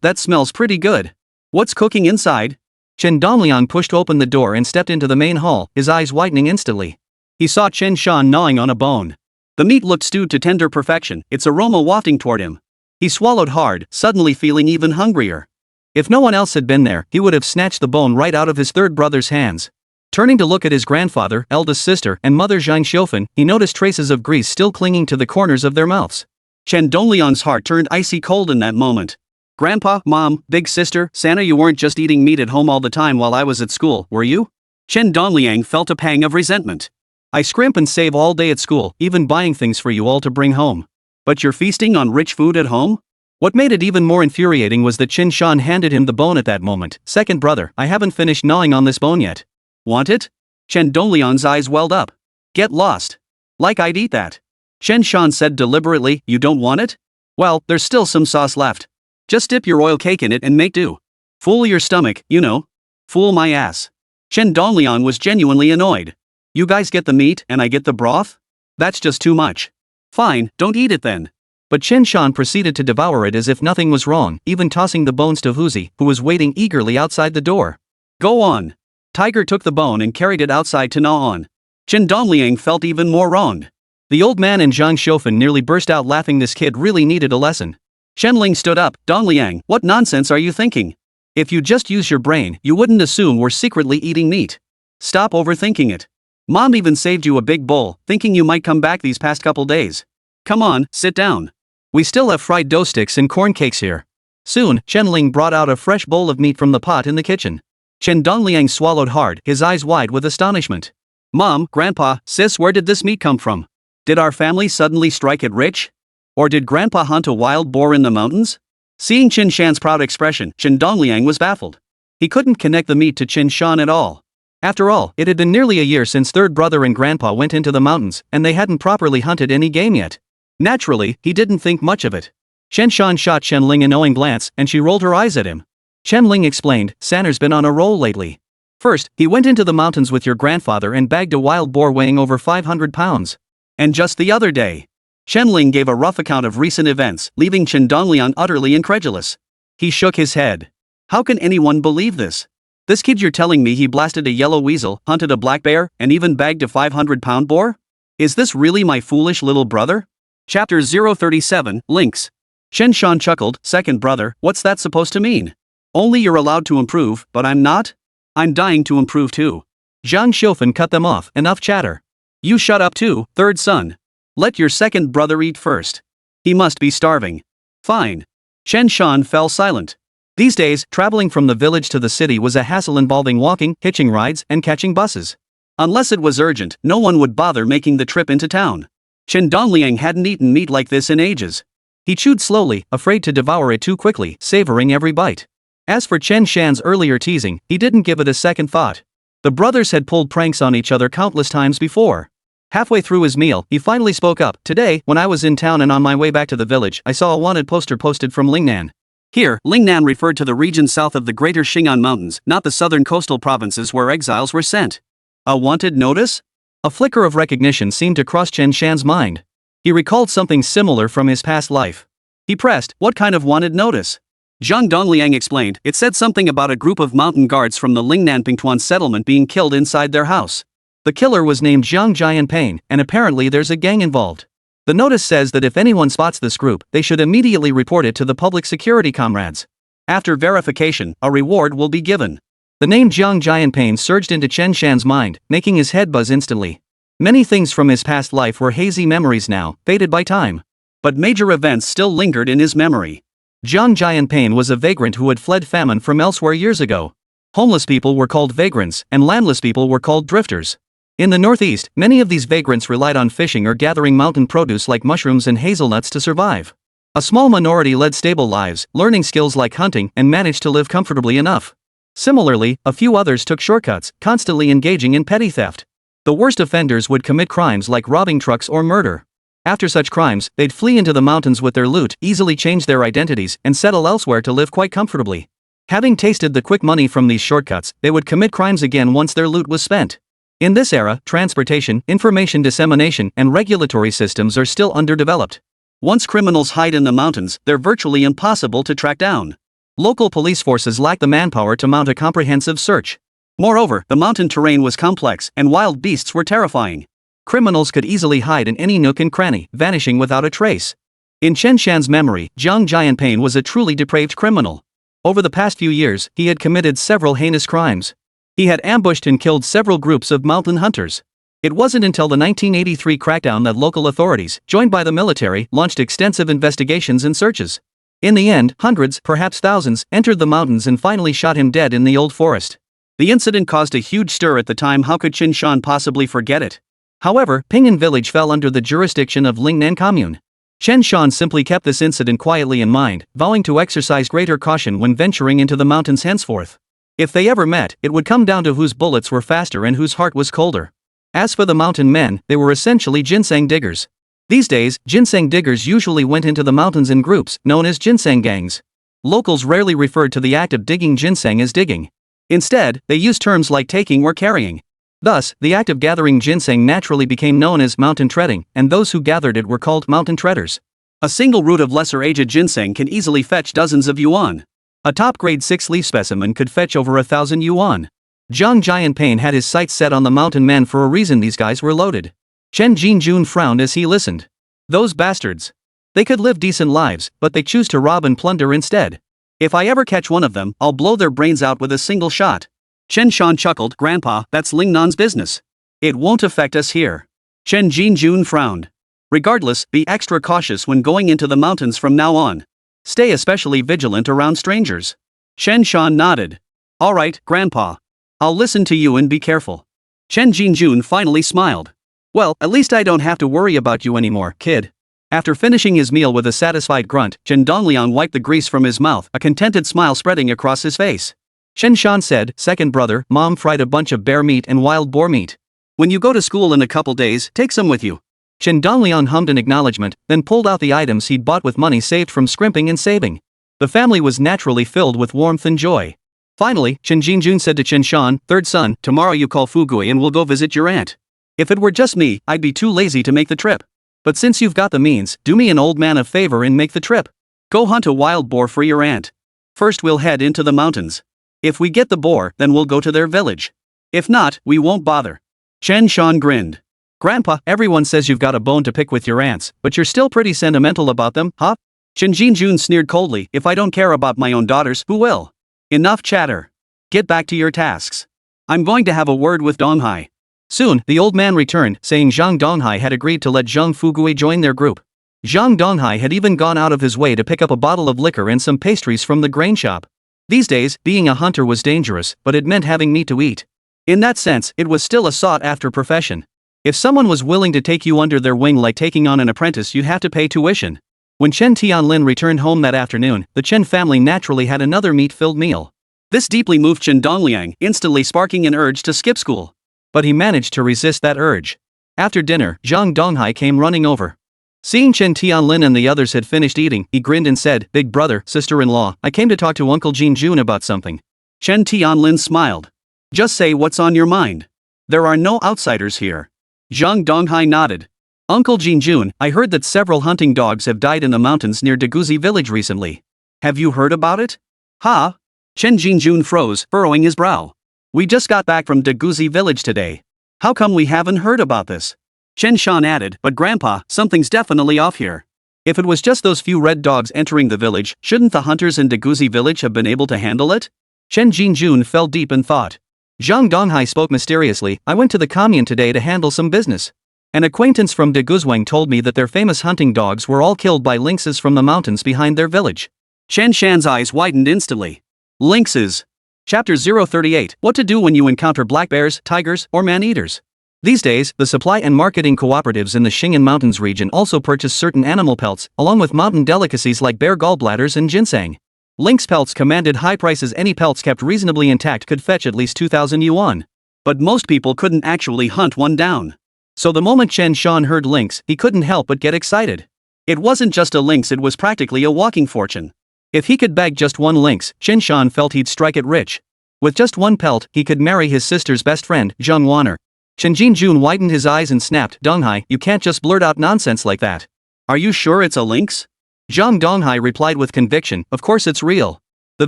That smells pretty good. What's cooking inside? Chen Dongliang pushed open the door and stepped into the main hall, his eyes widening instantly. He saw Chen Shan gnawing on a bone. The meat looked stewed to tender perfection, its aroma wafting toward him. He swallowed hard, suddenly feeling even hungrier. If no one else had been there, he would have snatched the bone right out of his third brother's hands. Turning to look at his grandfather, eldest sister, and mother Zhang Xiufan, he noticed traces of grease still clinging to the corners of their mouths. Chen Dongliang's heart turned icy cold in that moment. Grandpa, Mom, big sister, Sanna, you weren't just eating meat at home all the time while I was at school, were you? Chen Dongliang felt a pang of resentment. I scrimp and save all day at school, even buying things for you all to bring home. But you're feasting on rich food at home? What made it even more infuriating was that Chen Shan handed him the bone at that moment. Second brother, I haven't finished gnawing on this bone yet. Want it? Chen Dongliang's eyes welled up. Get lost. Like I'd eat that. Chen Shan said deliberately, you don't want it? Well, there's still some sauce left. Just dip your oil cake in it and make do. Fool your stomach, you know. Fool my ass. Chen Dongliang was genuinely annoyed. You guys get the meat and I get the broth? That's just too much. Fine, don't eat it then. But Chen Shan proceeded to devour it as if nothing was wrong, even tossing the bones to Huzi, who was waiting eagerly outside the door. Go on. Tiger took the bone and carried it outside to gnaw on. Chen Dongliang felt even more wronged. The old man and Zhang Xiufan nearly burst out laughing. This kid really needed a lesson. Chen Ling stood up. Dongliang, what nonsense are you thinking? If you just use your brain, you wouldn't assume we're secretly eating meat. Stop overthinking it. Mom even saved you a big bowl, thinking you might come back these past couple days. Come on, sit down. We still have fried dough sticks and corn cakes here. Soon, Chen Ling brought out a fresh bowl of meat from the pot in the kitchen. Chen Dongliang swallowed hard, his eyes wide with astonishment. Mom, Grandpa, Sis, where did this meat come from? Did our family suddenly strike it rich? Or did Grandpa hunt a wild boar in the mountains? Seeing Chen Shan's proud expression, Chen Dongliang was baffled. He couldn't connect the meat to Chen Shan at all. After all, it had been nearly a year since third brother and Grandpa went into the mountains, and they hadn't properly hunted any game yet. Naturally, he didn't think much of it. Chen Shan shot Chen Ling a knowing glance, and she rolled her eyes at him. Chen Ling explained, Sanner's been on a roll lately. First, he went into the mountains with your grandfather and bagged a wild boar weighing over 500 pounds. And just the other day. Chen Ling gave a rough account of recent events, leaving Chen Dongliang utterly incredulous. He shook his head. How can anyone believe this? This kid, you're telling me he blasted a yellow weasel, hunted a black bear, and even bagged a 500-pound boar? Is this really my foolish little brother? Chapter 037, Links. Chen Shan chuckled, second brother, what's that supposed to mean? Only you're allowed to improve, but I'm not? I'm dying to improve too. Zhang Xiufan cut them off, enough chatter. You shut up too, third son. Let your second brother eat first. He must be starving. Fine. Chen Shan fell silent. These days, traveling from the village to the city was a hassle involving walking, hitching rides, and catching buses. Unless it was urgent, no one would bother making the trip into town. Chen Dongliang hadn't eaten meat like this in ages. He chewed slowly, afraid to devour it too quickly, savoring every bite. As for Chen Shan's earlier teasing, he didn't give it a second thought. The brothers had pulled pranks on each other countless times before. Halfway through his meal, he finally spoke up. Today, when I was in town and on my way back to the village, I saw a wanted poster posted from Lingnan. Here, Lingnan referred to the region south of the Greater Xing'an Mountains, not the southern coastal provinces where exiles were sent. A wanted notice? A flicker of recognition seemed to cross Chen Shan's mind. He recalled something similar from his past life. He pressed, what kind of wanted notice? Zhang Dongliang explained, it said something about a group of mountain guards from the Lingnan Pingtuan settlement being killed inside their house. The killer was named Zhang Jianpain, and apparently there's a gang involved. The notice says that if anyone spots this group, they should immediately report it to the public security comrades. After verification, a reward will be given. The name Zhang Jianpain surged into Chen Shan's mind, making his head buzz instantly. Many things from his past life were hazy memories now, faded by time. But major events still lingered in his memory. Zhang Jianpain was a vagrant who had fled famine from elsewhere years ago. Homeless people were called vagrants, and landless people were called drifters. In the northeast, many of these vagrants relied on fishing or gathering mountain produce like mushrooms and hazelnuts to survive. A small minority led stable lives, learning skills like hunting, and managed to live comfortably enough. Similarly, a few others took shortcuts, constantly engaging in petty theft. The worst offenders would commit crimes like robbing trucks or murder. After such crimes, they'd flee into the mountains with their loot, easily change their identities, and settle elsewhere to live quite comfortably. Having tasted the quick money from these shortcuts, they would commit crimes again once their loot was spent. In this era, transportation, information dissemination, and regulatory systems are still underdeveloped. Once criminals hide in the mountains, they're virtually impossible to track down. Local police forces lack the manpower to mount a comprehensive search. Moreover, the mountain terrain was complex, and wild beasts were terrifying. Criminals could easily hide in any nook and cranny, vanishing without a trace. In Chen Shan's memory, Zhang Jianpain was a truly depraved criminal. Over the past few years, he had committed several heinous crimes. He had ambushed and killed several groups of mountain hunters. It wasn't until the 1983 crackdown that local authorities, joined by the military, launched extensive investigations and searches. In the end, hundreds, perhaps thousands, entered the mountains and finally shot him dead in the old forest. The incident caused a huge stir at the time. How could Chen Shan possibly forget it? However, Ping'an village fell under the jurisdiction of Lingnan commune. Chen Shan simply kept this incident quietly in mind, vowing to exercise greater caution when venturing into the mountains henceforth. If they ever met, it would come down to whose bullets were faster and whose heart was colder. As for the mountain men, they were essentially ginseng diggers. These days, ginseng diggers usually went into the mountains in groups, known as ginseng gangs. Locals rarely referred to the act of digging ginseng as digging. Instead, they used terms like taking or carrying. Thus, the act of gathering ginseng naturally became known as mountain treading, and those who gathered it were called mountain treaders. A single root of lesser-aged ginseng can easily fetch dozens of yuan. A top-grade 6-leaf specimen could fetch over 1,000 yuan. Zhang Jianpain had his sights set on the mountain men for a reason. These guys were loaded. Chen Jinjun frowned as he listened. Those bastards. They could live decent lives, but they choose to rob and plunder instead. If I ever catch one of them, I'll blow their brains out with a single shot. Chen Shan chuckled, Grandpa, that's Lingnan's business. It won't affect us here. Chen Jinjun frowned. Regardless, be extra cautious when going into the mountains from now on. Stay especially vigilant around strangers. Chen Shan nodded. All right, Grandpa. I'll listen to you and be careful. Chen Jinjun finally smiled. Well, at least I don't have to worry about you anymore, kid. After finishing his meal with a satisfied grunt, Chen Dongliang wiped the grease from his mouth, a contented smile spreading across his face. Chen Shan said, second brother, Mom fried a bunch of bear meat and wild boar meat. When you go to school in a couple days, take some with you. Chen Dongliang hummed in acknowledgement, then pulled out the items he'd bought with money saved from scrimping and saving. The family was naturally filled with warmth and joy. Finally, Chen Jinjun said to Chen Shan, third son, tomorrow you call Fugui and we'll go visit your aunt. If it were just me, I'd be too lazy to make the trip. But since you've got the means, do me an old man a favor and make the trip. Go hunt a wild boar for your aunt. First we'll head into the mountains. If we get the boar, then we'll go to their village. If not, we won't bother. Chen Shan grinned. Grandpa, everyone says you've got a bone to pick with your aunts, but you're still pretty sentimental about them, huh? Chen Jun sneered coldly, if I don't care about my own daughters, who will? Enough chatter. Get back to your tasks. I'm going to have a word with Donghai. Soon, the old man returned, saying Zhang Donghai had agreed to let Zhang Fugui join their group. Zhang Donghai had even gone out of his way to pick up a bottle of liquor and some pastries from the grain shop. These days, being a hunter was dangerous, but it meant having meat to eat. In that sense, it was still a sought-after profession. If someone was willing to take you under their wing like taking on an apprentice, you'd have to pay tuition. When Chen Tianlin returned home that afternoon, the Chen family naturally had another meat-filled meal. This deeply moved Chen Dongliang, instantly sparking an urge to skip school. But he managed to resist that urge. After dinner, Zhang Donghai came running over. Seeing Chen Tianlin and the others had finished eating, he grinned and said, Big brother, sister-in-law, I came to talk to Uncle Jun about something. Chen Tianlin smiled. Just say what's on your mind. There are no outsiders here. Zhang Donghai nodded. Uncle Jun, I heard that several hunting dogs have died in the mountains near Deguzi village recently. Have you heard about it? Huh? Chen Jun froze, furrowing his brow. We just got back from Deguzi village today. How come we haven't heard about this? Chen Shan added, but Grandpa, something's definitely off here. If it was just those few red dogs entering the village, shouldn't the hunters in Deguzi village have been able to handle it? Chen Jun fell deep in thought. Zhang Donghai spoke mysteriously, I went to the commune today to handle some business. An acquaintance from Deguzwang told me that their famous hunting dogs were all killed by lynxes from the mountains behind their village. Chen Shan's eyes widened instantly. Lynxes. Chapter 038, What to do when you encounter black bears, tigers, or man-eaters. These days, the supply and marketing cooperatives in the Xing'an Mountains region also purchase certain animal pelts, along with mountain delicacies like bear gallbladders and ginseng. Lynx pelts commanded high prices. Any pelts kept reasonably intact could fetch at least 2,000 yuan. But most people couldn't actually hunt one down. So the moment Chen Shan heard lynx, he couldn't help but get excited. It wasn't just a lynx, it was practically a walking fortune. If he could bag just one lynx, Chen Shan felt he'd strike it rich. With just one pelt, he could marry his sister's best friend, Zhang Wan'er. Chen Jun widened his eyes and snapped, Donghai, you can't just blurt out nonsense like that. Are you sure it's a lynx? Zhang Donghai replied with conviction, of course it's real. The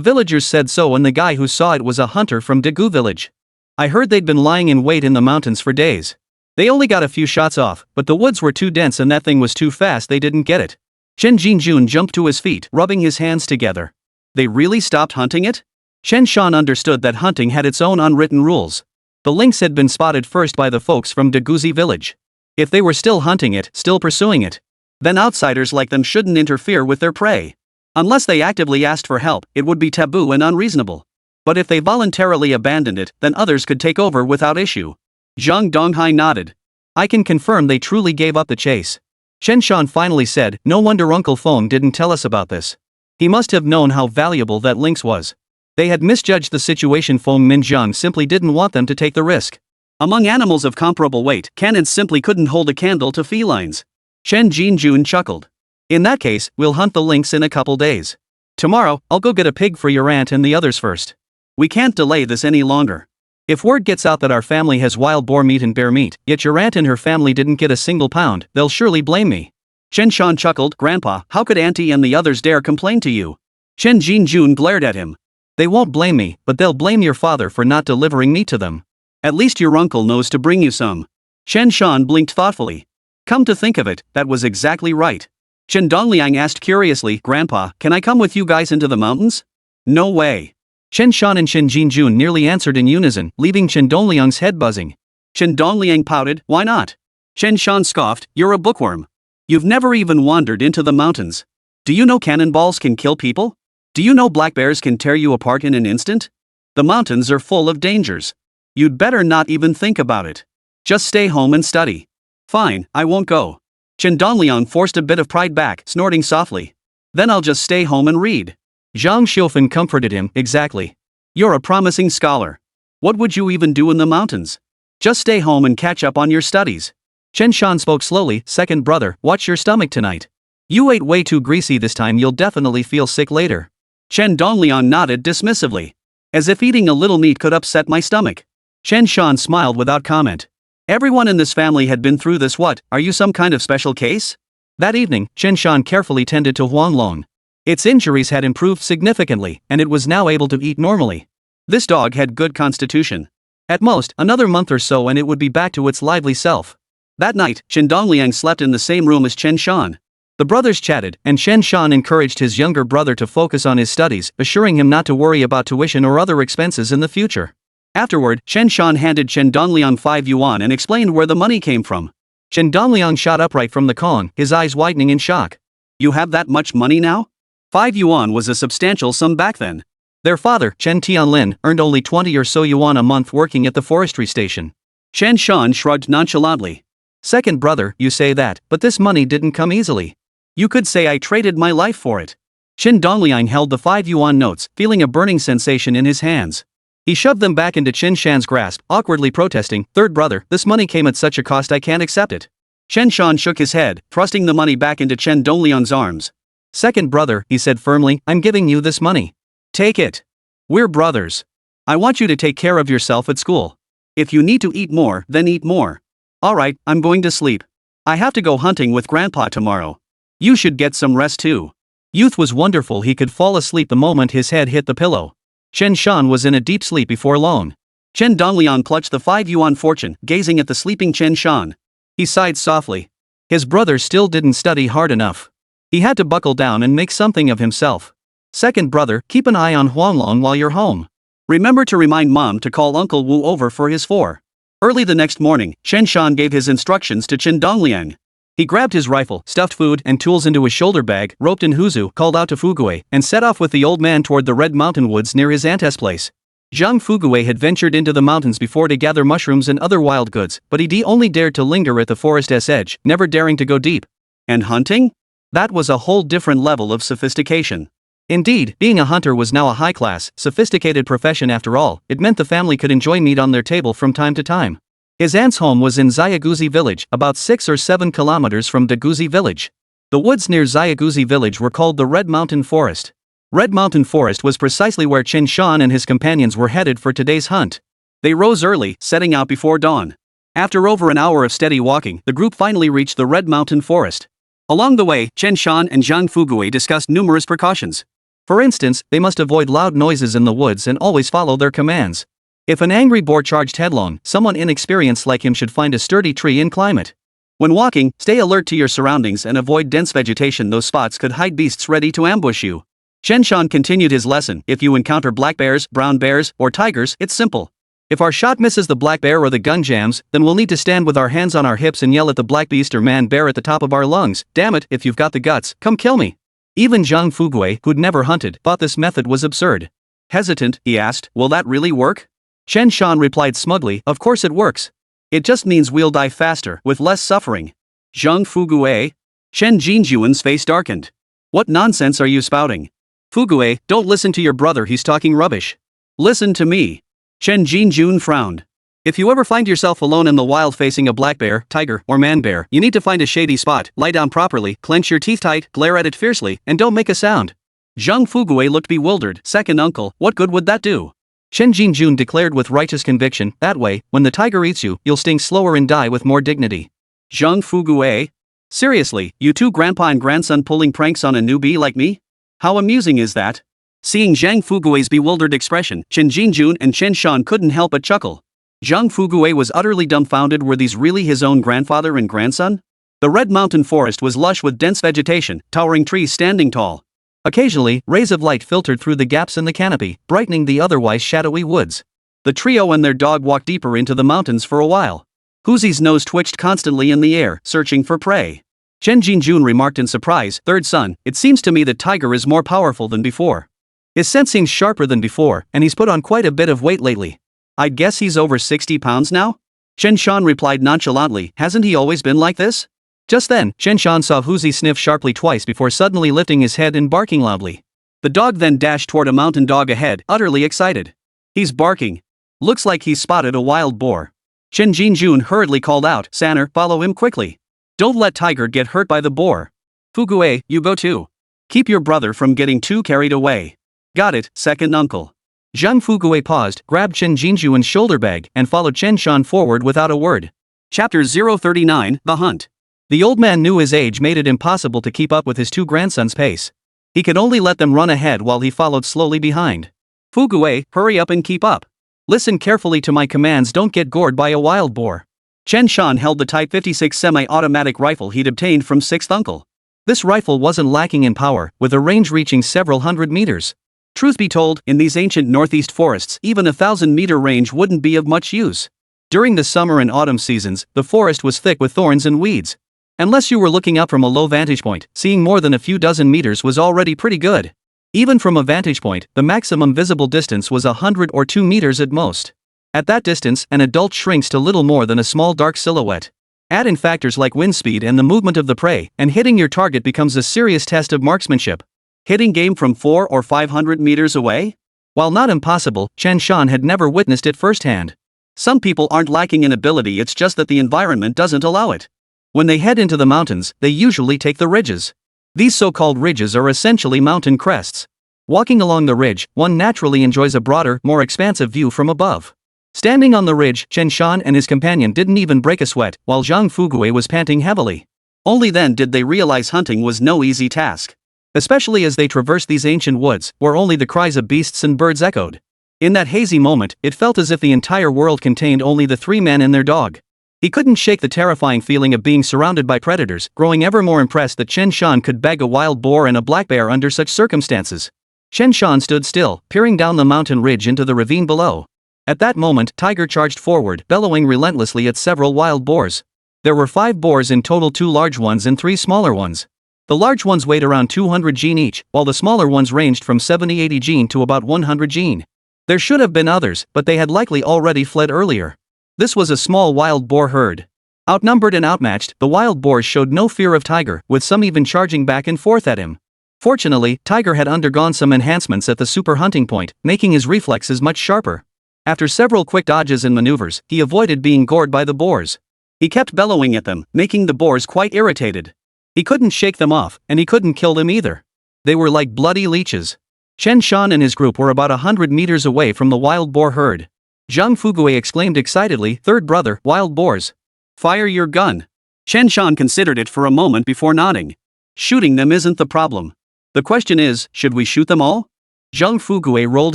villagers said so and the guy who saw it was a hunter from Degu village. I heard they'd been lying in wait in the mountains for days. They only got a few shots off, but the woods were too dense and that thing was too fast, they didn't get it. Chen Jun jumped to his feet, rubbing his hands together. They really stopped hunting it? Chen Shan understood that hunting had its own unwritten rules. The lynx had been spotted first by the folks from Deguzi village. If they were still hunting it, still pursuing it, then outsiders like them shouldn't interfere with their prey. Unless they actively asked for help, it would be taboo and unreasonable. But if they voluntarily abandoned it, then others could take over without issue. Zhang Donghai nodded. I can confirm they truly gave up the chase. Chen Shan finally said, no wonder Uncle Feng didn't tell us about this. He must have known how valuable that lynx was. They had misjudged the situation. Feng Minjiang simply didn't want them to take the risk. Among animals of comparable weight, canids simply couldn't hold a candle to felines. Chen Jun chuckled. In that case, we'll hunt the lynx in a couple days. Tomorrow, I'll go get a pig for your aunt and the others first. We can't delay this any longer. If word gets out that our family has wild boar meat and bear meat, yet your aunt and her family didn't get a single pound, they'll surely blame me. Chen Shan chuckled, Grandpa, how could Auntie and the others dare complain to you? Chen Jun glared at him. They won't blame me, but they'll blame your father for not delivering meat to them. At least your uncle knows to bring you some. Chen Shan blinked thoughtfully. Come to think of it, that was exactly right. Chen Dongliang asked curiously, Grandpa, can I come with you guys into the mountains? No way. Chen Shan and Chen Jun nearly answered in unison, leaving Chen Dongliang's head buzzing. Chen Dongliang pouted, why not? Chen Shan scoffed, you're a bookworm. You've never even wandered into the mountains. Do you know cannonballs can kill people? Do you know black bears can tear you apart in an instant? The mountains are full of dangers. You'd better not even think about it. Just stay home and study. Fine, I won't go. Chen Dongliang forced a bit of pride back, snorting softly. Then I'll just stay home and read. Zhang Xiufan comforted him, exactly. You're a promising scholar. What would you even do in the mountains? Just stay home and catch up on your studies. Chen Shan spoke slowly, second brother, watch your stomach tonight. You ate way too greasy this time, you'll definitely feel sick later. Chen Dongliang nodded dismissively. As if eating a little meat could upset my stomach. Chen Shan smiled without comment. Everyone in this family had been through this. What, are you some kind of special case? That evening, Chen Shan carefully tended to Huanglong. Its injuries had improved significantly, and it was now able to eat normally. This dog had good constitution. At most, another month or so and it would be back to its lively self. That night, Chen Dongliang slept in the same room as Chen Shan. The brothers chatted, and Chen Shan encouraged his younger brother to focus on his studies, assuring him not to worry about tuition or other expenses in the future. Afterward, Chen Shan handed Chen Dongliang 5 yuan and explained where the money came from. Chen Dongliang shot upright from the Kong, his eyes widening in shock. You have that much money now? 5 yuan was a substantial sum back then. Their father, Chen Tianlin, earned only 20 or so yuan a month working at the forestry station. Chen Shan shrugged nonchalantly. Second brother, you say that, but this money didn't come easily. You could say I traded my life for it. Chen Dongliang held the 5 yuan notes, feeling a burning sensation in his hands. He shoved them back into Chen Shan's grasp, awkwardly protesting, Third brother, this money came at such a cost I can't accept it. Chen Shan shook his head, thrusting the money back into Chen Dongliang's arms. Second brother, he said firmly, I'm giving you this money. Take it. We're brothers. I want you to take care of yourself at school. If you need to eat more, then eat more. Alright, I'm going to sleep. I have to go hunting with Grandpa tomorrow. You should get some rest too. Youth was wonderful. He could fall asleep the moment his head hit the pillow. Chen Shan was in a deep sleep before long. Chen Dongliang clutched the 5 yuan fortune, gazing at the sleeping Chen Shan. He sighed softly. His brother still didn't study hard enough. He had to buckle down and make something of himself. Second brother, keep an eye on Huanglong while you're home. Remember to remind Mom to call Uncle Wu over for his 4. Early the next morning, Chen Shan gave his instructions to Chen Dongliang. He grabbed his rifle, stuffed food and tools into his shoulder bag, roped in Huzu, called out to Fugui, and set off with the old man toward the Red Mountain woods near his aunt's place. Zhang Fugui had ventured into the mountains before to gather mushrooms and other wild goods, but he only dared to linger at the forest's edge, never daring to go deep. And hunting? That was a whole different level of sophistication. Indeed, being a hunter was now a high-class, sophisticated profession after all. It meant the family could enjoy meat on their table from time to time. His aunt's home was in Xiaguzi village, about 6 or 7 kilometers from Daguzi village. The woods near Xiaguzi village were called the Red Mountain Forest. Red Mountain Forest was precisely where Chen Shan and his companions were headed for today's hunt. They rose early, setting out before dawn. After over an hour of steady walking, the group finally reached the Red Mountain Forest. Along the way, Chen Shan and Zhang Fugui discussed numerous precautions. For instance, they must avoid loud noises in the woods and always follow their commands. If an angry boar charged headlong, someone inexperienced like him should find a sturdy tree and climb it. When walking, stay alert to your surroundings and avoid dense vegetation. Those spots could hide beasts ready to ambush you. Chen Shan continued his lesson. If you encounter black bears, brown bears, or tigers, it's simple. If our shot misses the black bear or the gun jams, then we'll need to stand with our hands on our hips and yell at the black beast or man bear at the top of our lungs, damn it, if you've got the guts, come kill me. Even Zhang Fugui, who'd never hunted, thought this method was absurd. Hesitant, he asked, will that really work? Chen Shan replied smugly, of course it works. It just means we'll die faster, with less suffering. Zhang Fugui? Chen Jinjuan's face darkened. What nonsense are you spouting? Fugui, don't listen to your brother, he's talking rubbish. Listen to me. Chen Jinjun frowned. If you ever find yourself alone in the wild facing a black bear, tiger, or man bear, you need to find a shady spot, lie down properly, clench your teeth tight, glare at it fiercely, and don't make a sound. Zhang Fugui looked bewildered. Second uncle, what good would that do? Chen Jinjun declared with righteous conviction, that way, when the tiger eats you, you'll sting slower and die with more dignity. Zhang Fugui? Seriously, you two grandpa and grandson pulling pranks on a newbie like me? How amusing is that? Seeing Zhang Fugui's bewildered expression, Chen Jinjun and Chen Shan couldn't help but chuckle. Zhang Fugui was utterly dumbfounded. Were these really his own grandfather and grandson? The Red Mountain Forest was lush with dense vegetation, towering trees standing tall. Occasionally, rays of light filtered through the gaps in the canopy, brightening the otherwise shadowy woods. The trio and their dog walked deeper into the mountains for a while. Huzi's nose twitched constantly in the air, searching for prey. Chen Jinjun remarked in surprise, third son, it seems to me that Tiger is more powerful than before. His scent seems sharper than before, and he's put on quite a bit of weight lately. I'd guess he's over 60 pounds now? Chen Shan replied nonchalantly, hasn't he always been like this? Just then, Chen Shan saw Huzi sniff sharply twice before suddenly lifting his head and barking loudly. The dog then dashed toward a mountain dog ahead, utterly excited. He's barking. Looks like he's spotted a wild boar. Chen Jinjun hurriedly called out, Sanner, follow him quickly. Don't let Tiger get hurt by the boar. Fugui, you go too. Keep your brother from getting too carried away. Got it, second uncle. Zhang Fugui paused, grabbed Chen Jinjuan's shoulder bag, and followed Chen Shan forward without a word. Chapter 039, The Hunt. The old man knew his age made it impossible to keep up with his two grandsons' pace. He could only let them run ahead while he followed slowly behind. Fugui, hurry up and keep up. Listen carefully to my commands, don't get gored by a wild boar. Chen Shan held the Type 56 semi-automatic rifle he'd obtained from sixth uncle. This rifle wasn't lacking in power, with a range reaching several hundred meters. Truth be told, in these ancient northeast forests, even a 1,000-meter range wouldn't be of much use. During the summer and autumn seasons, the forest was thick with thorns and weeds. Unless you were looking up from a low vantage point, seeing more than a few dozen meters was already pretty good. Even from a vantage point, the maximum visible distance was 100 or 2 meters at most. At that distance, an adult shrinks to little more than a small dark silhouette. Add in factors like wind speed and the movement of the prey, and hitting your target becomes a serious test of marksmanship. Hitting game from 400 or 500 meters away? While not impossible, Chen Shan had never witnessed it firsthand. Some people aren't lacking in ability, it's just that the environment doesn't allow it. When they head into the mountains, they usually take the ridges. These so-called ridges are essentially mountain crests. Walking along the ridge, one naturally enjoys a broader, more expansive view from above. Standing on the ridge, Chen Shan and his companion didn't even break a sweat, while Zhang Wan'er was panting heavily. Only then did they realize hunting was no easy task. Especially as they traversed these ancient woods, where only the cries of beasts and birds echoed. In that hazy moment, it felt as if the entire world contained only the three men and their dog. He couldn't shake the terrifying feeling of being surrounded by predators, growing ever more impressed that Chen Shan could bag a wild boar and a black bear under such circumstances. Chen Shan stood still, peering down the mountain ridge into the ravine below. At that moment, Tiger charged forward, bellowing relentlessly at several wild boars. There were 5 boars in total, 2 large ones and 3 smaller ones. The large ones weighed around 200 jin each, while the smaller ones ranged from 70-80 jin to about 100 jin. There should have been others, but they had likely already fled earlier. This was a small wild boar herd. Outnumbered and outmatched, the wild boars showed no fear of Tiger, with some even charging back and forth at him. Fortunately, Tiger had undergone some enhancements at the super hunting point, making his reflexes much sharper. After several quick dodges and maneuvers, he avoided being gored by the boars. He kept bellowing at them, making the boars quite irritated. He couldn't shake them off, and he couldn't kill them either. They were like bloody leeches. Chen Shan and his group were about 100 meters away from the wild boar herd. Zhang Wan'er exclaimed excitedly, "Third brother, wild boars. Fire your gun." Chen Shan considered it for a moment before nodding. Shooting them isn't the problem. The question is, should we shoot them all? Zhang Wan'er rolled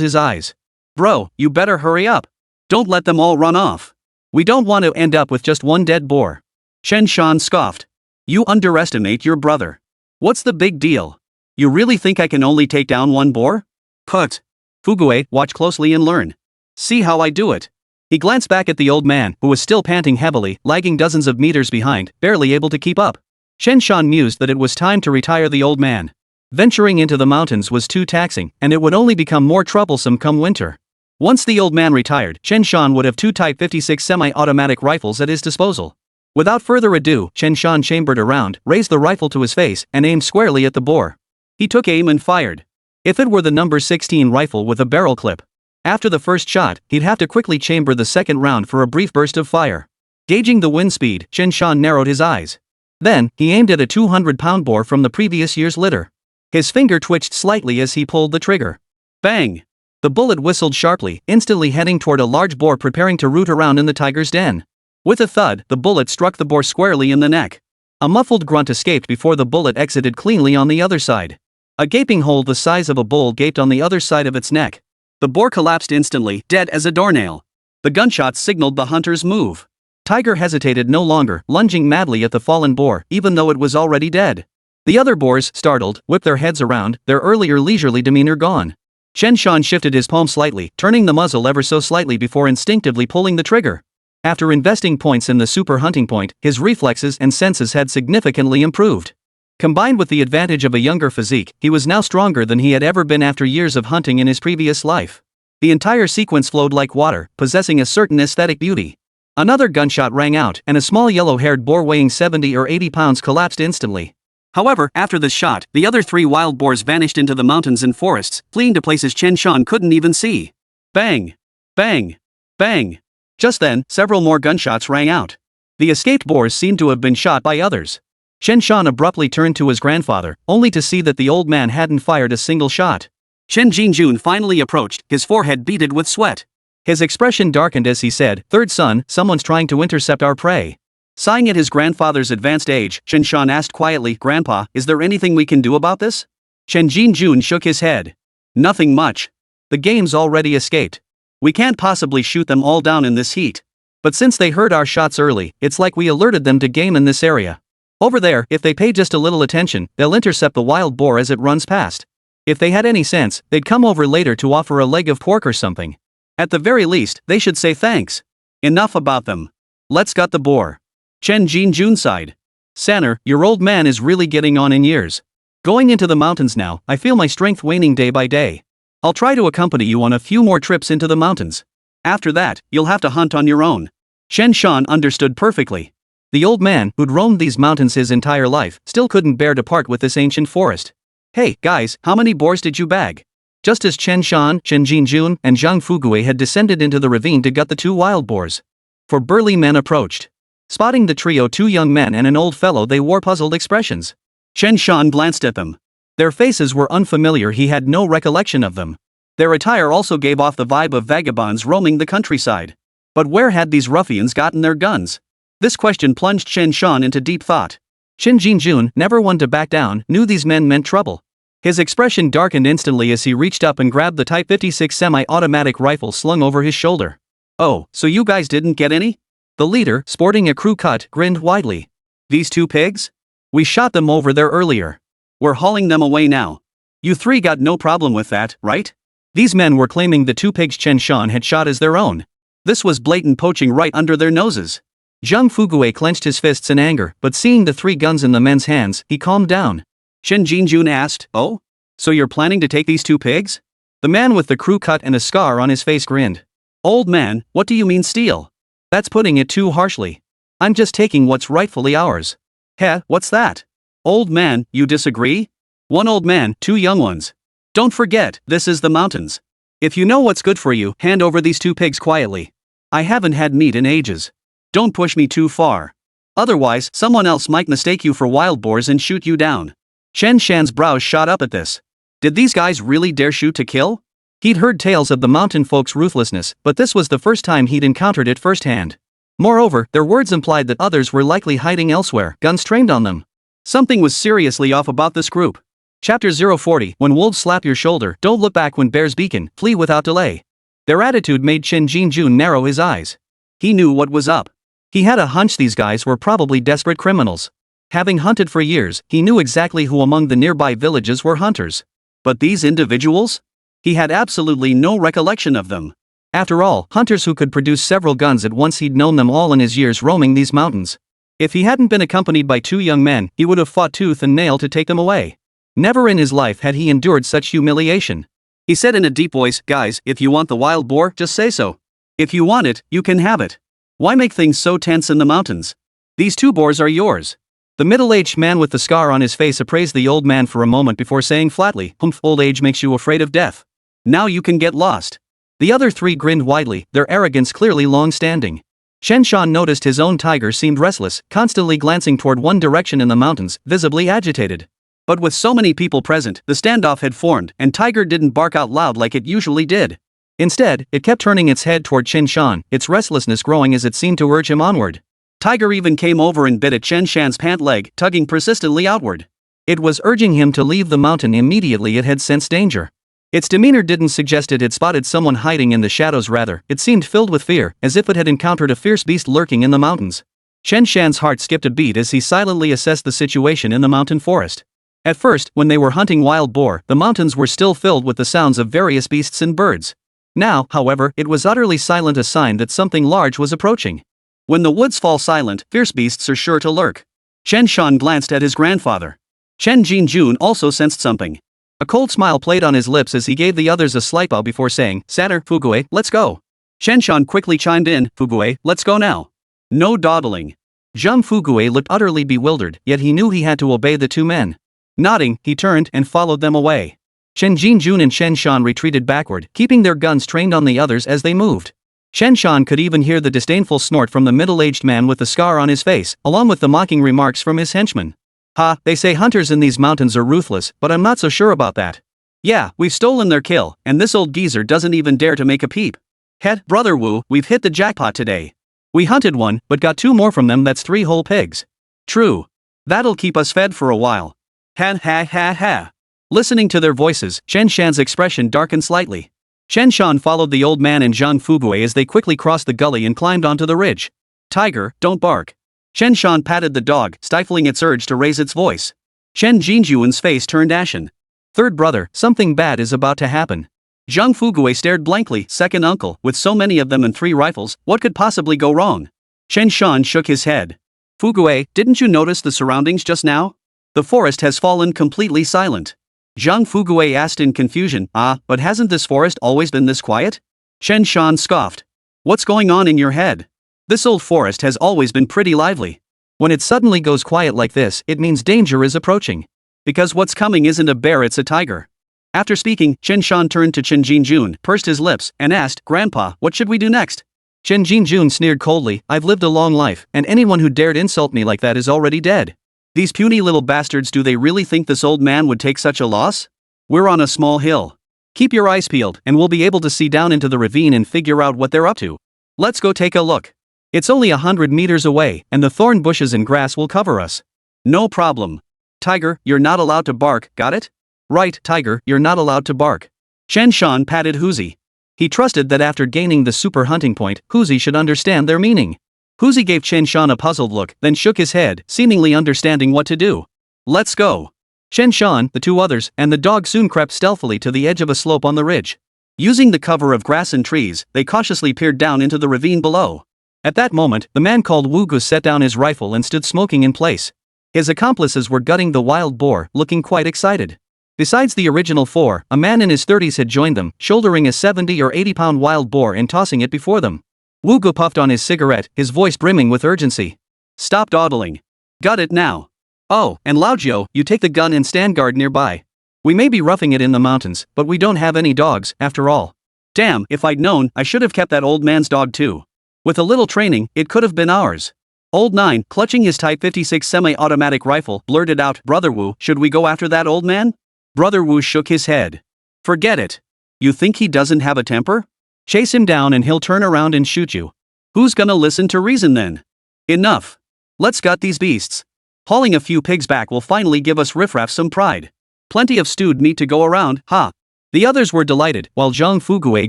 his eyes. Bro, you better hurry up. Don't let them all run off. We don't want to end up with just one dead boar. Chen Shan scoffed. You underestimate your brother. What's the big deal? You really think I can only take down one boar? Put. Wan'er, watch closely and learn. See how I do it. He glanced back at the old man, who was still panting heavily, lagging dozens of meters behind, barely able to keep up. Chen Shan mused that it was time to retire the old man. Venturing into the mountains was too taxing, and it would only become more troublesome come winter. Once the old man retired, Chen Shan would have 2 Type 56 semi-automatic rifles at his disposal. Without further ado, Chen Shan chambered around, raised the rifle to his face, and aimed squarely at the boar. He took aim and fired. If it were the number 16 rifle with a barrel clip. After the first shot, he'd have to quickly chamber the second round for a brief burst of fire. Gauging the wind speed, Chen Shan narrowed his eyes. Then, he aimed at a 200-pound boar from the previous year's litter. His finger twitched slightly as he pulled the trigger. Bang! The bullet whistled sharply, instantly heading toward a large boar preparing to root around in the tiger's den. With a thud, the bullet struck the boar squarely in the neck. A muffled grunt escaped before the bullet exited cleanly on the other side. A gaping hole the size of a bowl gaped on the other side of its neck. The boar collapsed instantly, dead as a doornail. The gunshot signaled the hunter's move. Tiger hesitated no longer, lunging madly at the fallen boar, even though it was already dead. The other boars, startled, whipped their heads around, their earlier leisurely demeanor gone. Chen Shan shifted his palm slightly, turning the muzzle ever so slightly before instinctively pulling the trigger. After investing points in the super hunting point, his reflexes and senses had significantly improved. Combined with the advantage of a younger physique, he was now stronger than he had ever been after years of hunting in his previous life. The entire sequence flowed like water, possessing a certain aesthetic beauty. Another gunshot rang out, and a small yellow-haired boar weighing 70 or 80 pounds collapsed instantly. However, after this shot, the other 3 wild boars vanished into the mountains and forests, fleeing to places Chen Shan couldn't even see. Bang! Bang! Bang! Just then, several more gunshots rang out. The escaped boars seemed to have been shot by others. Chen Shan abruptly turned to his grandfather, only to see that the old man hadn't fired a single shot. Chen Jinjun finally approached, his forehead beaded with sweat. His expression darkened as he said, "Third son, someone's trying to intercept our prey." Sighing at his grandfather's advanced age, Chen Shan asked quietly, "Grandpa, is there anything we can do about this?" Chen Jinjun shook his head. "Nothing much. The game's already escaped. We can't possibly shoot them all down in this heat. But since they heard our shots early, it's like we alerted them to game in this area. Over there, if they pay just a little attention, they'll intercept the wild boar as it runs past. If they had any sense, they'd come over later to offer a leg of pork or something. At the very least, they should say thanks. Enough about them. Let's gut the boar. Chen Jin sighed. Sanner, your old man is really getting on in years. Going into the mountains now, I feel my strength waning day by day. I'll try to accompany you on a few more trips into the mountains. After that, you'll have to hunt on your own. Chen Shan understood perfectly. The old man, who'd roamed these mountains his entire life, still couldn't bear to part with this ancient forest. Hey, guys, how many boars did you bag? Just as Chen Shan, Chen Jinjun, and Zhang Fugue had descended into the ravine to gut the 2 wild boars. 4 burly men approached. Spotting the trio, 2 young men and an old fellow, they wore puzzled expressions. Chen Shan glanced at them. Their faces were unfamiliar, he had no recollection of them. Their attire also gave off the vibe of vagabonds roaming the countryside. But where had these ruffians gotten their guns? This question plunged Chen Shan into deep thought. Chen Jinjun, never one to back down, knew these men meant trouble. His expression darkened instantly as he reached up and grabbed the Type 56 semi-automatic rifle slung over his shoulder. Oh, so you guys didn't get any? The leader, sporting a crew cut, grinned widely. These 2 pigs? We shot them over there earlier. We're hauling them away now. You 3 got no problem with that, right? These men were claiming the 2 pigs Chen Shan had shot as their own. This was blatant poaching right under their noses. Zhang Fugue clenched his fists in anger, but seeing the 3 guns in the men's hands, he calmed down. Chen Jinjun asked, "Oh? So you're planning to take these 2 pigs?" The man with the crew cut and a scar on his face grinned. Old man, what do you mean steal? That's putting it too harshly. I'm just taking what's rightfully ours. Heh, what's that? Old man, you disagree? 1 old man, 2 young ones. Don't forget, this is the mountains. If you know what's good for you, hand over these 2 pigs quietly. I haven't had meat in ages. Don't push me too far. Otherwise, someone else might mistake you for wild boars and shoot you down. Chen Shan's brows shot up at this. Did these guys really dare shoot to kill? He'd heard tales of the mountain folks' ruthlessness, but this was the first time he'd encountered it firsthand. Moreover, their words implied that others were likely hiding elsewhere, guns trained on them. Something was seriously off about this group. Chapter 040, When wolves slap your shoulder, don't look back when bears beacon, flee without delay. Their attitude made Chen Jinjun narrow his eyes. He knew what was up. He had a hunch these guys were probably desperate criminals. Having hunted for years, he knew exactly who among the nearby villages were hunters. But these individuals? He had absolutely no recollection of them. After all, hunters who could produce several guns at once, he'd known them all in his years roaming these mountains. If he hadn't been accompanied by 2 young men, he would have fought tooth and nail to take them away. Never in his life had he endured such humiliation. He said in a deep voice, "Guys, if you want the wild boar, just say so. If you want it, you can have it. Why make things so tense in the mountains? These 2 boars are yours." The middle-aged man with the scar on his face appraised the old man for a moment before saying flatly, "Humph, old age makes you afraid of death. Now you can get lost." The other 3 grinned widely, their arrogance clearly long-standing. Chen Shan noticed his own tiger seemed restless, constantly glancing toward one direction in the mountains, visibly agitated. But with so many people present, the standoff had formed, and Tiger didn't bark out loud like it usually did. Instead, it kept turning its head toward Chen Shan, its restlessness growing as it seemed to urge him onward. Tiger even came over and bit at Chen Shan's pant leg, tugging persistently outward. It was urging him to leave the mountain immediately. It had sensed danger. Its demeanor didn't suggest it had spotted someone hiding in the shadows, rather, it seemed filled with fear, as if it had encountered a fierce beast lurking in the mountains. Chen Shan's heart skipped a beat as he silently assessed the situation in the mountain forest. At first, when they were hunting wild boar, the mountains were still filled with the sounds of various beasts and birds. Now, however, it was utterly silent, a sign that something large was approaching. When the woods fall silent, fierce beasts are sure to lurk. Chen Shan glanced at his grandfather. Chen Jinjun also sensed something. A cold smile played on his lips as he gave the others a slight bow before saying, "Sanner, Fugue, let's go." Chen Shan quickly chimed in, "Fugue, let's go now. No dawdling." Zhang Fugue looked utterly bewildered, yet he knew he had to obey the 2 men. Nodding, he turned and followed them away. Chen Jinjun and Chen Shan retreated backward, keeping their guns trained on the others as they moved. Chen Shan could even hear the disdainful snort from the middle-aged man with the scar on his face, along with the mocking remarks from his henchmen. "Ha, they say hunters in these mountains are ruthless, but I'm not so sure about that. Yeah, we've stolen their kill, and this old geezer doesn't even dare to make a peep. Het, brother Wu, we've hit the jackpot today. We hunted 1, but got 2 more from them. That's 3 whole pigs. True. That'll keep us fed for a while. Ha ha ha ha." Listening to their voices, Chen Shan's expression darkened slightly. Chen Shan followed the old man and Zhang Fugue as they quickly crossed the gully and climbed onto the ridge. "Tiger, don't bark. Chen Shan patted the dog, stifling its urge to raise its voice. Chen Jinjuan's face turned ashen. Third brother, something bad is about to happen. Zhang Fugui stared blankly. Second uncle, with so many of them and 3 rifles, what could possibly go wrong? Chen Shan shook his head. Fugui, didn't you notice the surroundings just now? The forest has fallen completely silent. Zhang Fugui asked in confusion. But hasn't this forest always been this quiet? Chen Shan scoffed. What's going on in your head? This old forest has always been pretty lively. When it suddenly goes quiet like this, it means danger is approaching. Because what's coming isn't a bear, it's a tiger. After speaking, Chen Shan turned to Chen Jinjun, pursed his lips, and asked, Grandpa, what should we do next? Chen Jinjun sneered coldly, I've lived a long life, and anyone who dared insult me like that is already dead. These puny little bastards, do they really think this old man would take such a loss? We're on a small hill. Keep your eyes peeled, and we'll be able to see down into the ravine and figure out what they're up to. Let's go take a look. It's only 100 meters away, and the thorn bushes and grass will cover us. No problem. Tiger, you're not allowed to bark, got it? Right, Tiger, you're not allowed to bark. Chen Shan patted Huzi. He trusted that after gaining the super hunting point, Huzi should understand their meaning. Huzi gave Chen Shan a puzzled look, then shook his head, seemingly understanding what to do. Let's go. Chen Shan, the 2 others, and the dog soon crept stealthily to the edge of a slope on the ridge. Using the cover of grass and trees, they cautiously peered down into the ravine below. At that moment, the man called Wu Gu set down his rifle and stood smoking in place. His accomplices were gutting the wild boar, looking quite excited. Besides the original 4, a man in his 30s had joined them, shouldering a 70 or 80-pound wild boar and tossing it before them. Wu Gu puffed on his cigarette, his voice brimming with urgency. Stop dawdling. Gut it now. Oh, and Lao Jiu, you take the gun and stand guard nearby. We may be roughing it in the mountains, but we don't have any dogs, after all. Damn, if I'd known, I should have kept that old man's dog too. With a little training, it could have been ours. Old Nine, clutching his Type 56 semi-automatic rifle, blurted out, Brother Wu, should we go after that old man? Brother Wu shook his head. Forget it. You think he doesn't have a temper? Chase him down and he'll turn around and shoot you. Who's gonna listen to reason then? Enough. Let's gut these beasts. Hauling a few pigs back will finally give us riffraff some pride. Plenty of stewed meat to go around, ha. The others were delighted, while Zhang Fugui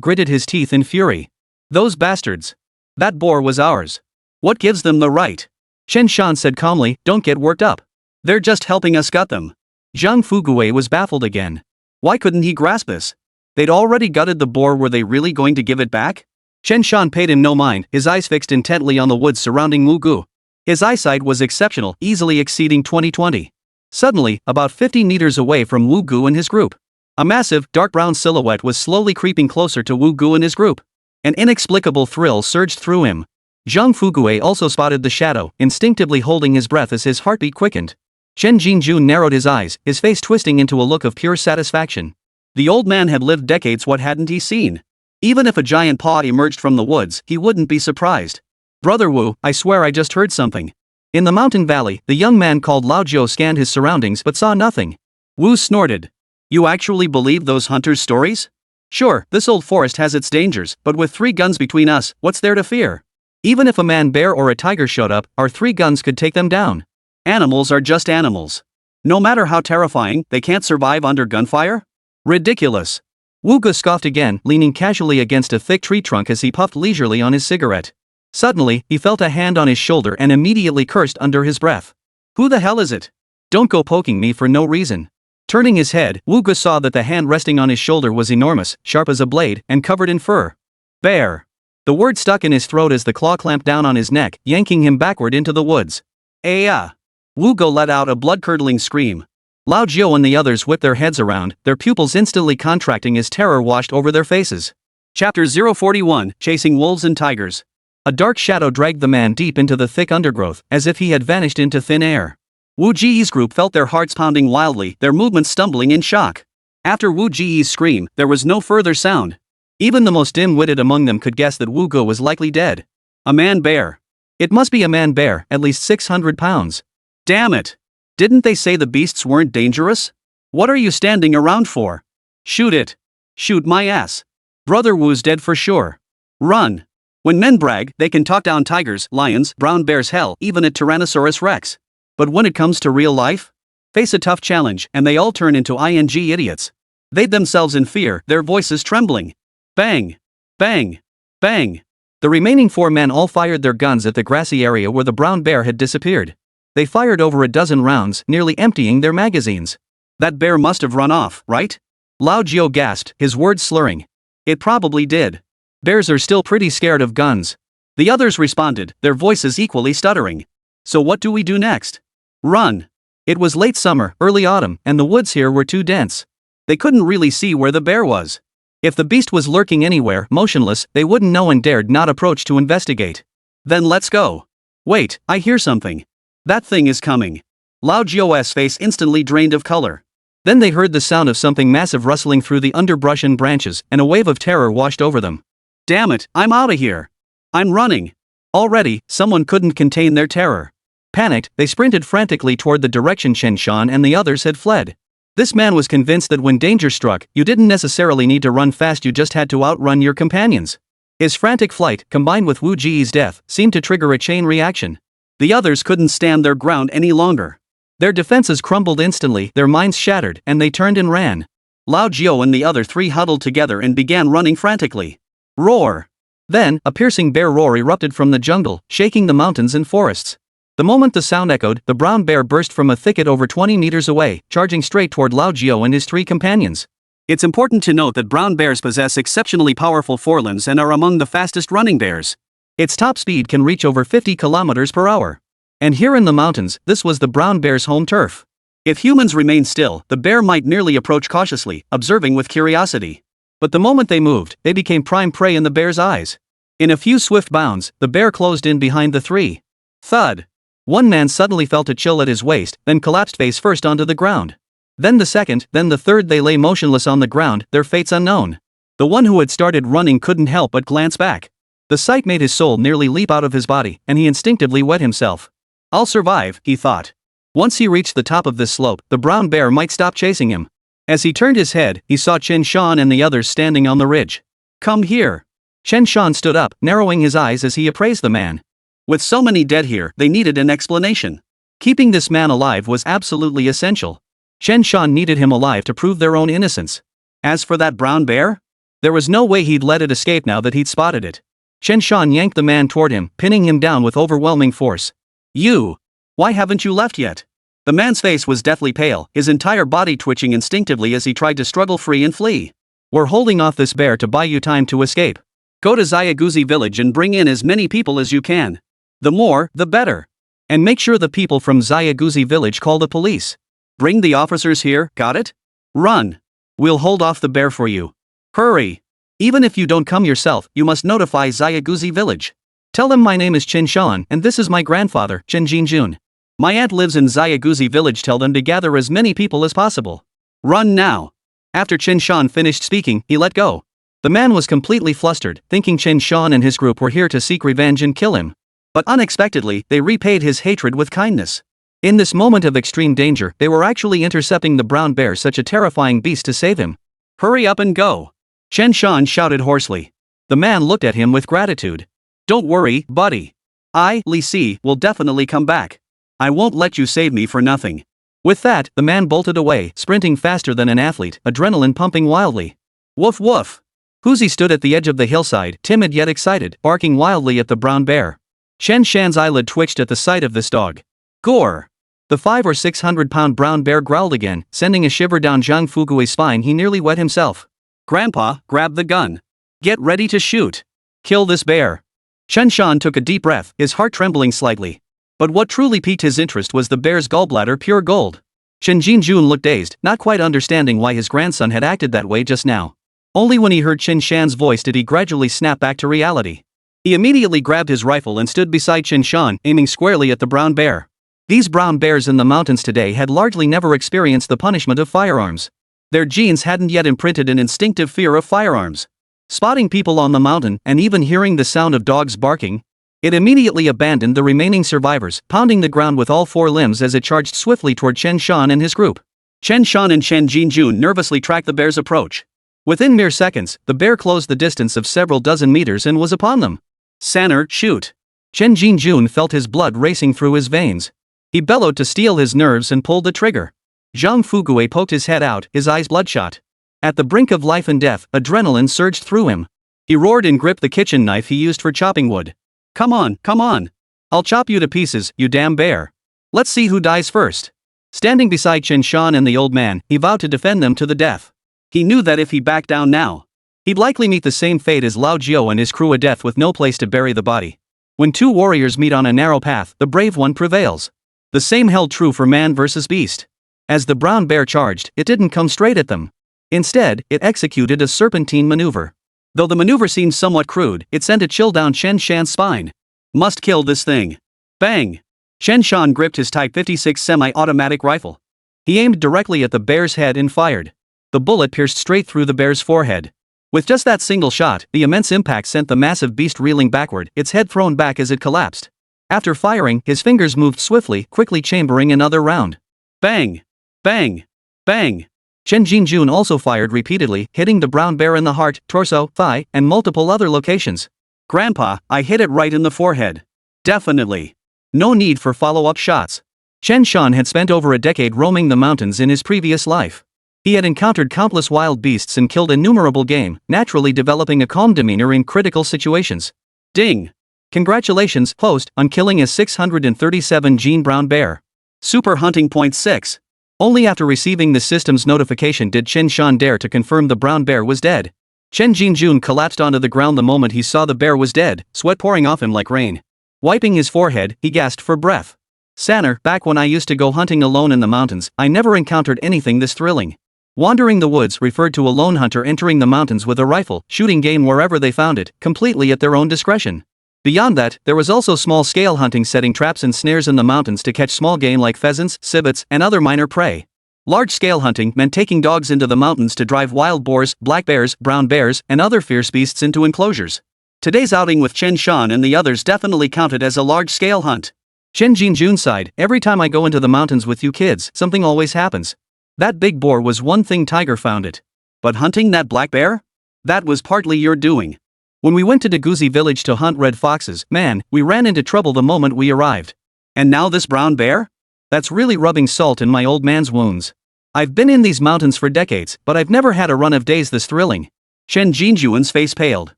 gritted his teeth in fury. Those bastards. That boar was ours. What gives them the right? Chen Shan said calmly, don't get worked up. They're just helping us gut them. Zhang Fugui was baffled again. Why couldn't he grasp this? They'd already gutted the boar, were they really going to give it back? Chen Shan paid him no mind, his eyes fixed intently on the woods surrounding Wu Gu. His eyesight was exceptional, easily exceeding 20/20. Suddenly, about 50 meters away from Wu Gu and his group, a massive, dark brown silhouette was slowly creeping closer to Wu Gu and his group. An inexplicable thrill surged through him. Zhang Fugui also spotted the shadow, instinctively holding his breath as his heartbeat quickened. Chen Jinjun narrowed his eyes, his face twisting into a look of pure satisfaction. The old man had lived decades, what hadn't he seen? Even if a giant paw emerged from the woods, he wouldn't be surprised. Brother Wu, I swear I just heard something. In the mountain valley, the young man called Lao Jiu scanned his surroundings but saw nothing. Wu snorted. You actually believe those hunters' stories? Sure, this old forest has its dangers, but with 3 guns between us, what's there to fear? Even if a man bear or a tiger showed up, our 3 guns could take them down. Animals are just animals. No matter how terrifying, they can't survive under gunfire? Ridiculous. Wu Gu scoffed again, leaning casually against a thick tree trunk as he puffed leisurely on his cigarette. Suddenly, he felt a hand on his shoulder and immediately cursed under his breath. Who the hell is it? Don't go poking me for no reason. Turning his head, Wu Gu saw that the hand resting on his shoulder was enormous, sharp as a blade, and covered in fur. Bear. The word stuck in his throat as the claw clamped down on his neck, yanking him backward into the woods. Aya! Wu Gu let out a blood-curdling scream. Lao Jiu and the others whipped their heads around, their pupils instantly contracting as terror washed over their faces. Chapter 041, Chasing Wolves and Tigers. A dark shadow dragged the man deep into the thick undergrowth, as if he had vanished into thin air. Wu Ji's group felt their hearts pounding wildly, their movements stumbling in shock. After Wu Ji's scream, there was no further sound. Even the most dim-witted among them could guess that Wu Gu was likely dead. A man-bear. It must be a man-bear, at least 600 pounds. Damn it! Didn't they say the beasts weren't dangerous? What are you standing around for? Shoot it. Shoot my ass. Brother Wu's dead for sure. Run. When men brag, they can talk down tigers, lions, brown bears, hell, even a Tyrannosaurus Rex. But when it comes to real life? Face a tough challenge, and they all turn into idiots. They themselves in fear, their voices trembling. Bang! Bang! Bang! The remaining 4 men all fired their guns at the grassy area where the brown bear had disappeared. They fired over a dozen rounds, nearly emptying their magazines. That bear must have run off, right? Lao Jiao gasped, his words slurring. It probably did. Bears are still pretty scared of guns. The others responded, their voices equally stuttering. So what do we do next? Run. It was late summer, early autumn, and the woods here were too dense. They couldn't really see where the bear was. If the beast was lurking anywhere, motionless, they wouldn't know and dared not approach to investigate. Then let's go. Wait, I hear something. That thing is coming. Lao Jiao's face instantly drained of color. Then they heard the sound of something massive rustling through the underbrush and branches, and a wave of terror washed over them. Damn it, I'm out of here. I'm running. Already, someone couldn't contain their terror. Panicked, they sprinted frantically toward the direction Chen Shan and the others had fled. This man was convinced that when danger struck, you didn't necessarily need to run fast, you just had to outrun your companions. His frantic flight, combined with Wu Ji's death, seemed to trigger a chain reaction. The others couldn't stand their ground any longer. Their defenses crumbled instantly, their minds shattered, and they turned and ran. Lao Jiao and the other 3 huddled together and began running frantically. Roar! Then, a piercing bear roar erupted from the jungle, shaking the mountains and forests. The moment the sound echoed, the brown bear burst from a thicket over 20 meters away, charging straight toward Lao Jiao and his 3 companions. It's important to note that brown bears possess exceptionally powerful forelimbs and are among the fastest running bears. Its top speed can reach over 50 kilometers per hour. And here in the mountains, this was the brown bear's home turf. If humans remained still, the bear might merely approach cautiously, observing with curiosity. But the moment they moved, they became prime prey in the bear's eyes. In a few swift bounds, the bear closed in behind the 3. Thud! One man suddenly felt a chill at his waist, then collapsed face first onto the ground. Then the second, then the third. They lay motionless on the ground, their fates unknown. The one who had started running couldn't help but glance back. The sight made his soul nearly leap out of his body, and he instinctively wet himself. I'll survive, he thought. Once he reached the top of this slope, the brown bear might stop chasing him. As he turned his head, he saw Chen Shan and the others standing on the ridge. Come here. Chen Shan stood up, narrowing his eyes as he appraised the man. With so many dead here, they needed an explanation. Keeping this man alive was absolutely essential. Chen Shan needed him alive to prove their own innocence. As for that brown bear? There was no way he'd let it escape now that he'd spotted it. Chen Shan yanked the man toward him, pinning him down with overwhelming force. You! Why haven't you left yet? The man's face was deathly pale, his entire body twitching instinctively as he tried to struggle free and flee. We're holding off this bear to buy you time to escape. Go to Xiaoguzi village and bring in as many people as you can. The more, the better. And make sure the people from Xiaoguzi village call the police. Bring the officers here, got it? Run. We'll hold off the bear for you. Hurry. Even if you don't come yourself, you must notify Xiaoguzi village. Tell them my name is Chen Shan and this is my grandfather, Chen Jinjun. My aunt lives in Xiaoguzi village. Tell them to gather as many people as possible. Run now. After Chen Shan finished speaking, he let go. The man was completely flustered, thinking Chen Shan and his group were here to seek revenge and kill him. But unexpectedly, they repaid his hatred with kindness. In this moment of extreme danger, they were actually intercepting the brown bear, such a terrifying beast, to save him. Hurry up and go. Chen Shan shouted hoarsely. The man looked at him with gratitude. Don't worry, buddy. Li Si, will definitely come back. I won't let you save me for nothing. With that, the man bolted away, sprinting faster than an athlete, adrenaline pumping wildly. Woof woof. Huzi stood at the edge of the hillside, timid yet excited, barking wildly at the brown bear. Chen Shan's eyelid twitched at the sight of this dog. Gore! The 500 or 600-pound brown bear growled again, sending a shiver down Zhang Fugui's spine. He nearly wet himself. Grandpa, grab the gun. Get ready to shoot. Kill this bear. Chen Shan took a deep breath, his heart trembling slightly. But what truly piqued his interest was the bear's gallbladder, pure gold. Chen Jinjun looked dazed, not quite understanding why his grandson had acted that way just now. Only when he heard Chen Shan's voice did he gradually snap back to reality. He immediately grabbed his rifle and stood beside Chen Shan, aiming squarely at the brown bear. These brown bears in the mountains today had largely never experienced the punishment of firearms. Their genes hadn't yet imprinted an instinctive fear of firearms. Spotting people on the mountain and even hearing the sound of dogs barking, it immediately abandoned the remaining survivors, pounding the ground with all 4 limbs as it charged swiftly toward Chen Shan and his group. Chen Shan and Chen Jinjun nervously tracked the bear's approach. Within mere seconds, the bear closed the distance of several dozen meters and was upon them. Sanner, shoot. Chen Jinjun felt his blood racing through his veins. He bellowed to steel his nerves and pulled the trigger. Zhang Fugui poked his head out, his eyes bloodshot. At the brink of life and death, adrenaline surged through him. He roared and gripped the kitchen knife he used for chopping wood. Come on, come on. I'll chop you to pieces, you damn bear. Let's see who dies first. Standing beside Chen Shan and the old man, he vowed to defend them to the death. He knew that if he backed down now, he'd likely meet the same fate as Lao Jiao and his crew, a death with no place to bury the body. When two warriors meet on a narrow path, the brave one prevails. The same held true for man versus beast. As the brown bear charged, it didn't come straight at them. Instead, it executed a serpentine maneuver. Though the maneuver seemed somewhat crude, it sent a chill down Chen Shan's spine. Must kill this thing. Bang! Chen Shan gripped his Type 56 semi-automatic rifle. He aimed directly at the bear's head and fired. The bullet pierced straight through the bear's forehead. With just that single shot, the immense impact sent the massive beast reeling backward, its head thrown back as it collapsed. After firing, his fingers moved swiftly, quickly chambering another round. Bang! Bang! Bang! Chen Jinjun also fired repeatedly, hitting the brown bear in the heart, torso, thigh, and multiple other locations. Grandpa, I hit it right in the forehead. Definitely. No need for follow-up shots. Chen Shan had spent over a decade roaming the mountains in his previous life. He had encountered countless wild beasts and killed innumerable game, naturally developing a calm demeanor in critical situations. Ding! Congratulations, host, on killing a 637 gene brown bear. Super hunting point 6. Only after receiving the system's notification did Chen Shan dare to confirm the brown bear was dead. Chen Jinjun collapsed onto the ground the moment he saw the bear was dead, sweat pouring off him like rain. Wiping his forehead, he gasped for breath. Sanner, back when I used to go hunting alone in the mountains, I never encountered anything this thrilling. Wandering the woods referred to a lone hunter entering the mountains with a rifle, shooting game wherever they found it, completely at their own discretion. Beyond that, there was also small-scale hunting, setting traps and snares in the mountains to catch small game like pheasants, civets, and other minor prey. Large-scale hunting meant taking dogs into the mountains to drive wild boars, black bears, brown bears, and other fierce beasts into enclosures. Today's outing with Chen Shan and the others definitely counted as a large-scale hunt. Chen Jinjun sighed, every time I go into the mountains with you kids, something always happens. That big boar was one thing, Tiger found it. But hunting that black bear? That was partly your doing. When we went to Daguzi village to hunt red foxes, man, we ran into trouble the moment we arrived. And now this brown bear? That's really rubbing salt in my old man's wounds. I've been in these mountains for decades, but I've never had a run of days this thrilling. Chen Jinjuan's face paled.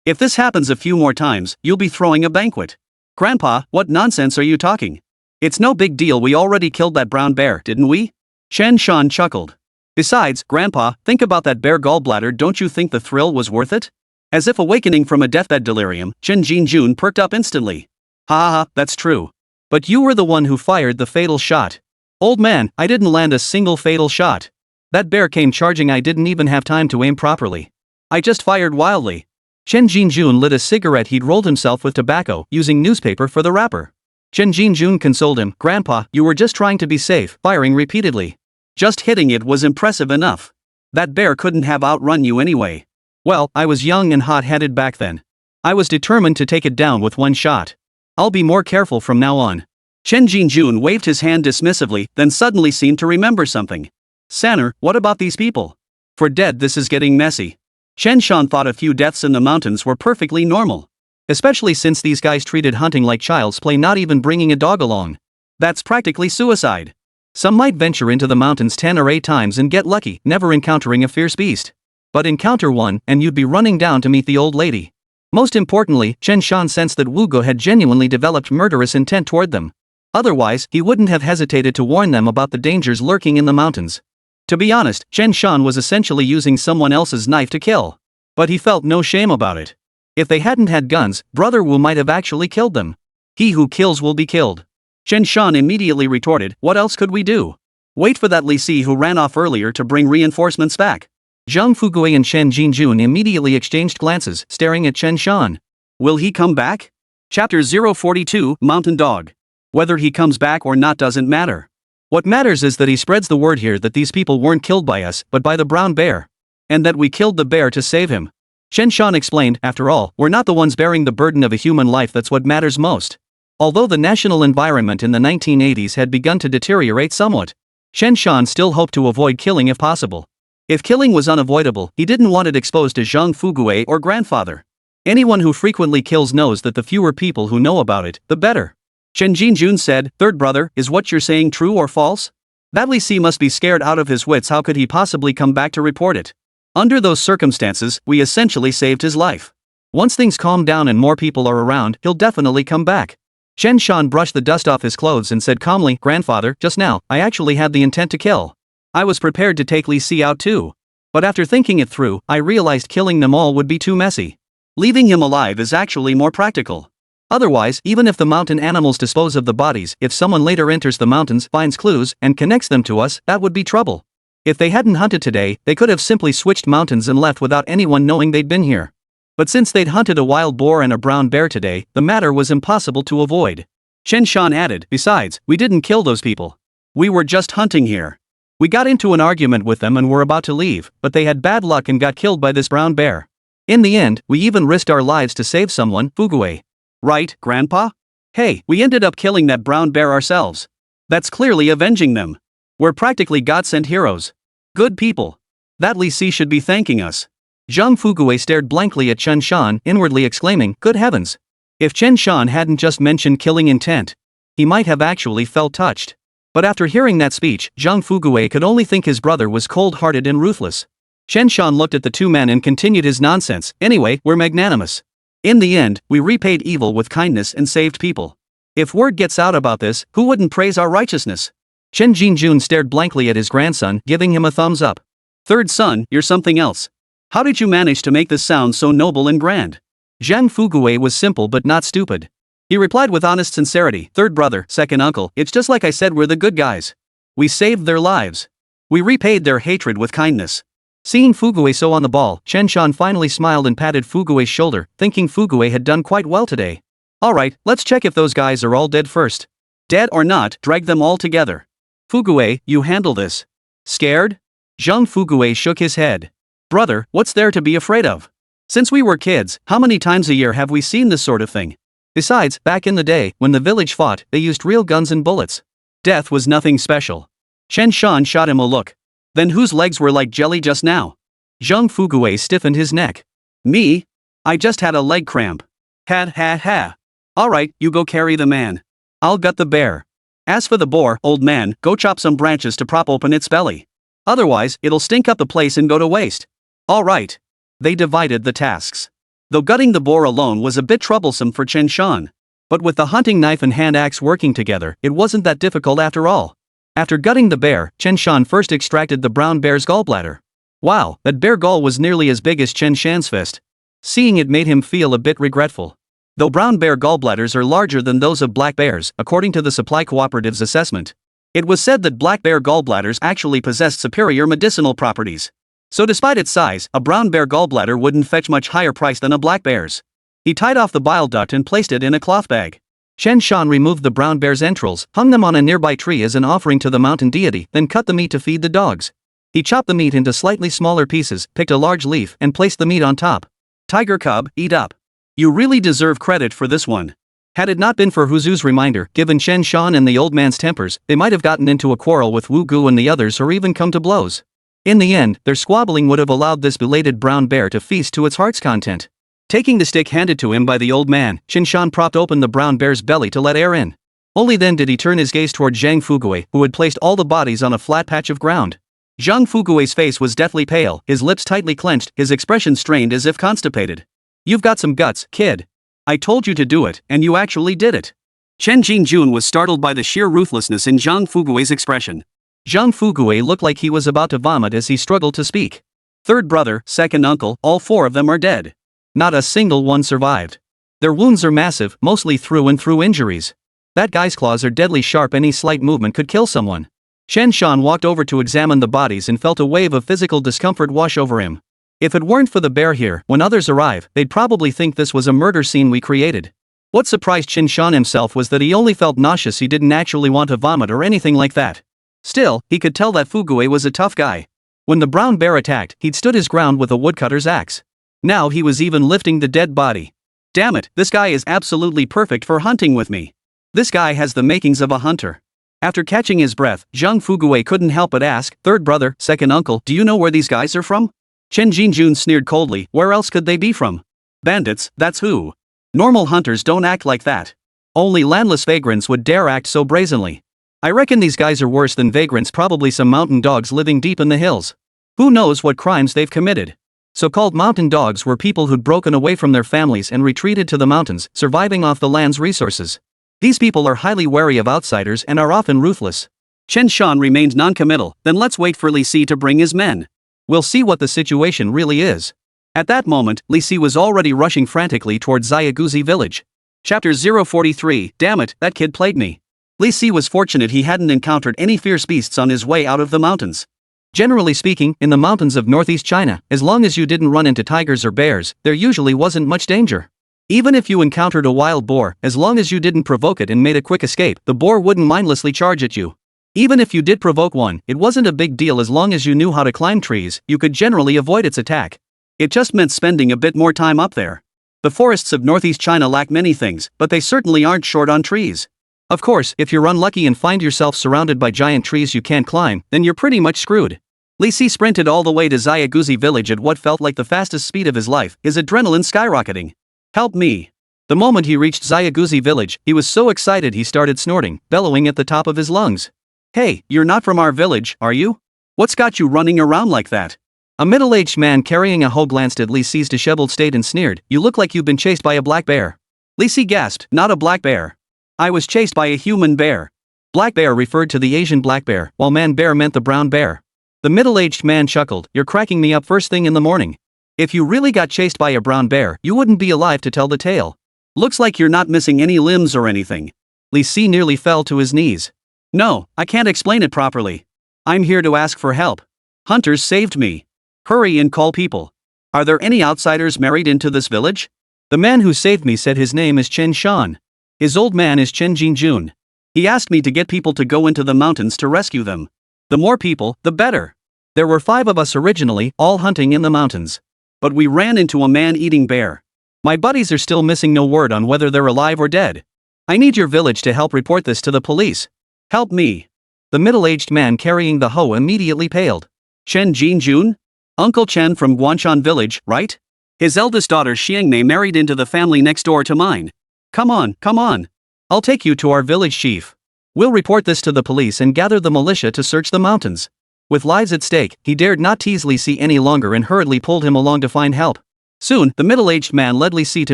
If this happens a few more times, you'll be throwing a banquet. Grandpa, what nonsense are you talking? It's no big deal, we already killed that brown bear, didn't we? Chen Shan chuckled. Besides, Grandpa, think about that bear gallbladder, don't you think the thrill was worth it? As if awakening from a deathbed delirium, Chen Jinjun perked up instantly. Ha ha ha, that's true. But you were the one who fired the fatal shot. Old man, I didn't land a single fatal shot. That bear came charging, I didn't even have time to aim properly. I just fired wildly. Chen Jinjun lit a cigarette he'd rolled himself with tobacco, using newspaper for the wrapper. Chen Jinjun consoled him, Grandpa, you were just trying to be safe, firing repeatedly. Just hitting it was impressive enough. That bear couldn't have outrun you anyway. Well, I was young and hot-headed back then. I was determined to take it down with one shot. I'll be more careful from now on. Chen Jinjun waved his hand dismissively, then suddenly seemed to remember something. Sanner, what about these people? For dead, this is getting messy. Chen Shan thought a few deaths in the mountains were perfectly normal. Especially since these guys treated hunting like child's play, not even bringing a dog along. That's practically suicide. Some might venture into the mountains 10 or 8 times and get lucky, never encountering a fierce beast. But encounter one, and you'd be running down to meet the old lady. Most importantly, Chen Shan sensed that Wu Go had genuinely developed murderous intent toward them. Otherwise, he wouldn't have hesitated to warn them about the dangers lurking in the mountains. To be honest, Chen Shan was essentially using someone else's knife to kill. But he felt no shame about it. If they hadn't had guns, Brother Wu might have actually killed them. He who kills will be killed. Chen Shan immediately retorted, what else could we do? Wait for that Li Si who ran off earlier to bring reinforcements back. Zhang Fugui and Chen Jinjun immediately exchanged glances, staring at Chen Shan. Will he come back? Chapter 042, Mountain Dog. Whether he comes back or not doesn't matter. What matters is that he spreads the word here that these people weren't killed by us, but by the brown bear. And that we killed the bear to save him. Chen Shan explained, after all, we're not the ones bearing the burden of a human life, that's what matters most. Although the national environment in the 1980s had begun to deteriorate somewhat, Chen Shan still hoped to avoid killing if possible. If killing was unavoidable, he didn't want it exposed to Zhang Fugui or grandfather. Anyone who frequently kills knows that the fewer people who know about it, the better. Chen Jinjun said, third brother, is what you're saying true or false? That Li Si must be scared out of his wits, how could he possibly come back to report it? Under those circumstances, we essentially saved his life. Once things calm down and more people are around, he'll definitely come back. Chen Shan brushed the dust off his clothes and said calmly, "Grandfather, just now, I actually had the intent to kill. I was prepared to take Li Si out too. But after thinking it through, I realized killing them all would be too messy. Leaving him alive is actually more practical. Otherwise, even if the mountain animals dispose of the bodies, if someone later enters the mountains, finds clues, and connects them to us, that would be trouble. If they hadn't hunted today, they could have simply switched mountains and left without anyone knowing they'd been here. But since they'd hunted a wild boar and a brown bear today, the matter was impossible to avoid." Chen Shan added, "Besides, we didn't kill those people. We were just hunting here. We got into an argument with them and were about to leave, but they had bad luck and got killed by this brown bear. In the end, we even risked our lives to save someone, Fuguei. Right, Grandpa? Hey, we ended up killing that brown bear ourselves. That's clearly avenging them. We're practically God-sent heroes. Good people. That Li Si should be thanking us." Zhang Fuguei stared blankly at Chen Shan, inwardly exclaiming, "Good heavens. If Chen Shan hadn't just mentioned killing intent, he might have actually felt touched." But after hearing that speech, Zhang Fuguei could only think his brother was cold-hearted and ruthless. Chen Shan looked at the two men and continued his nonsense, "Anyway, we're magnanimous. In the end, we repaid evil with kindness and saved people. If word gets out about this, who wouldn't praise our righteousness?" Chen Jinjun stared blankly at his grandson, giving him a thumbs up. "Third son, you're something else. How did you manage to make this sound so noble and grand?" Zhang Fuguei was simple but not stupid. He replied with honest sincerity, "Third brother, second uncle, it's just like I said, we're the good guys. We saved their lives. We repaid their hatred with kindness." Seeing Fuguei so on the ball, Chen Shan finally smiled and patted Fuguei's shoulder, thinking Fuguei had done quite well today. "Alright, let's check if those guys are all dead first. Dead or not, drag them all together. Fuguei, you handle this." "Scared?" Zhang Fuguei shook his head. "Brother, what's there to be afraid of? Since we were kids, how many times a year have we seen this sort of thing? Besides, back in the day, when the village fought, they used real guns and bullets. Death was nothing special." Chen Shan shot him a look. "Then whose legs were like jelly just now?" Zhang Fuguei stiffened his neck. "Me? I just had a leg cramp." Ha. "Alright, you go carry the man. I'll gut the bear. As for the boar, old man, go chop some branches to prop open its belly. Otherwise, it'll stink up the place and go to waste." "Alright." They divided the tasks. Though gutting the boar alone was a bit troublesome for Chen Shan. But with the hunting knife and hand axe working together, it wasn't that difficult after all. After gutting the bear, Chen Shan first extracted the brown bear's gallbladder. Wow, that bear gall was nearly as big as Chen Shan's fist. Seeing it made him feel a bit regretful. Though brown bear gallbladders are larger than those of black bears, according to the supply cooperative's assessment. It was said that black bear gallbladders actually possessed superior medicinal properties. So despite its size, a brown bear gallbladder wouldn't fetch much higher price than a black bear's. He tied off the bile duct and placed it in a cloth bag. Chen Shan removed the brown bear's entrails, hung them on a nearby tree as an offering to the mountain deity, then cut the meat to feed the dogs. He chopped the meat into slightly smaller pieces, picked a large leaf, and placed the meat on top. "Tiger cub, eat up. You really deserve credit for this one." Had it not been for Huzu's reminder, given Chen Shan and the old man's tempers, they might have gotten into a quarrel with Wu Gu and the others or even come to blows. In the end, their squabbling would have allowed this belated brown bear to feast to its heart's content. Taking the stick handed to him by the old man, Chen Shan propped open the brown bear's belly to let air in. Only then did he turn his gaze toward Zhang Fuguei, who had placed all the bodies on a flat patch of ground. Zhang Fuguei's face was deathly pale, his lips tightly clenched, his expression strained as if constipated. "You've got some guts, kid. I told you to do it, and you actually did it." Chen Jinjun was startled by the sheer ruthlessness in Zhang Fuguei's expression. Zhang Fuguei looked like he was about to vomit as he struggled to speak. "Third brother, second uncle, all four of them are dead. Not a single one survived. Their wounds are massive, mostly through and through injuries. That guy's claws are deadly sharp, any slight movement could kill someone." Chen Shan walked over to examine the bodies and felt a wave of physical discomfort wash over him. If it weren't for the bear here, when others arrive, they'd probably think this was a murder scene we created. What surprised Chen Shan himself was that he only felt nauseous, he didn't actually want to vomit or anything like that. Still, he could tell that Fuguei was a tough guy. When the brown bear attacked, he'd stood his ground with a woodcutter's axe. Now he was even lifting the dead body. Damn it, this guy is absolutely perfect for hunting with me. This guy has the makings of a hunter. After catching his breath, Zhang Fuguei couldn't help but ask, "Third brother, second uncle, do you know where these guys are from?" Chen Jinjun sneered coldly, "Where else could they be from? Bandits, that's who. Normal hunters don't act like that. Only landless vagrants would dare act so brazenly. I reckon these guys are worse than vagrants, probably some mountain dogs living deep in the hills. Who knows what crimes they've committed. So-called mountain dogs were people who'd broken away from their families and retreated to the mountains, surviving off the land's resources. These people are highly wary of outsiders and are often ruthless. Chen Shan remained non-committal. Then let's wait for Li Si to bring his men. We'll see what the situation really is. At that moment, Li Si was already rushing frantically toward Xiaoguzi village. Chapter 043. Damn it, that kid played me. Li Si was fortunate he hadn't encountered any fierce beasts on his way out of the mountains. Generally speaking, in the mountains of northeast China, as long as you didn't run into tigers or bears, there usually wasn't much danger. Even if you encountered a wild boar, as long as you didn't provoke it and made a quick escape, the boar wouldn't mindlessly charge at you. Even if you did provoke one, it wasn't a big deal as long as you knew how to climb trees, you could generally avoid its attack. It just meant spending a bit more time up there. The forests of northeast China lack many things, but they certainly aren't short on trees. Of course, if you're unlucky and find yourself surrounded by giant trees you can't climb, then you're pretty much screwed. Li Si sprinted all the way to Xiaoguzi village at what felt like the fastest speed of his life, his adrenaline skyrocketing. Help me! The moment he reached Xiaoguzi village, he was so excited he started snorting, bellowing at the top of his lungs. Hey, you're not from our village, are you? What's got you running around like that? A middle-aged man carrying a hoe glanced at Li Si's disheveled state and sneered, "You look like you've been chased by a black bear." Li Si gasped, "Not a black bear. I was chased by a human bear." Black bear referred to the Asian black bear, while man bear meant the brown bear. The middle-aged man chuckled, "You're cracking me up first thing in the morning. If you really got chased by a brown bear, you wouldn't be alive to tell the tale. Looks like you're not missing any limbs or anything." Li Si nearly fell to his knees. "No, I can't explain it properly. I'm here to ask for help. Hunters saved me. Hurry and call people. Are there any outsiders married into this village?" "The man who saved me said his name is Chen Shan. His old man is Chen Jun. He asked me to get people to go into the mountains to rescue them. The more people, the better. There were 5 of us originally, all hunting in the mountains. But we ran into a man-eating bear. My buddies are still missing, no word on whether they're alive or dead. I need your village to help report this to the police. Help me." The middle-aged man carrying the hoe immediately paled. "Chen Jun? Uncle Chen from Guanshan village, right? His eldest daughter Xiangmei married into the family next door to mine. Come on. I'll take you to our village chief. We'll report this to the police and gather the militia to search the mountains." With lives at stake, he dared not tease Li Si any longer and hurriedly pulled him along to find help. Soon, the middle-aged man led Li Si to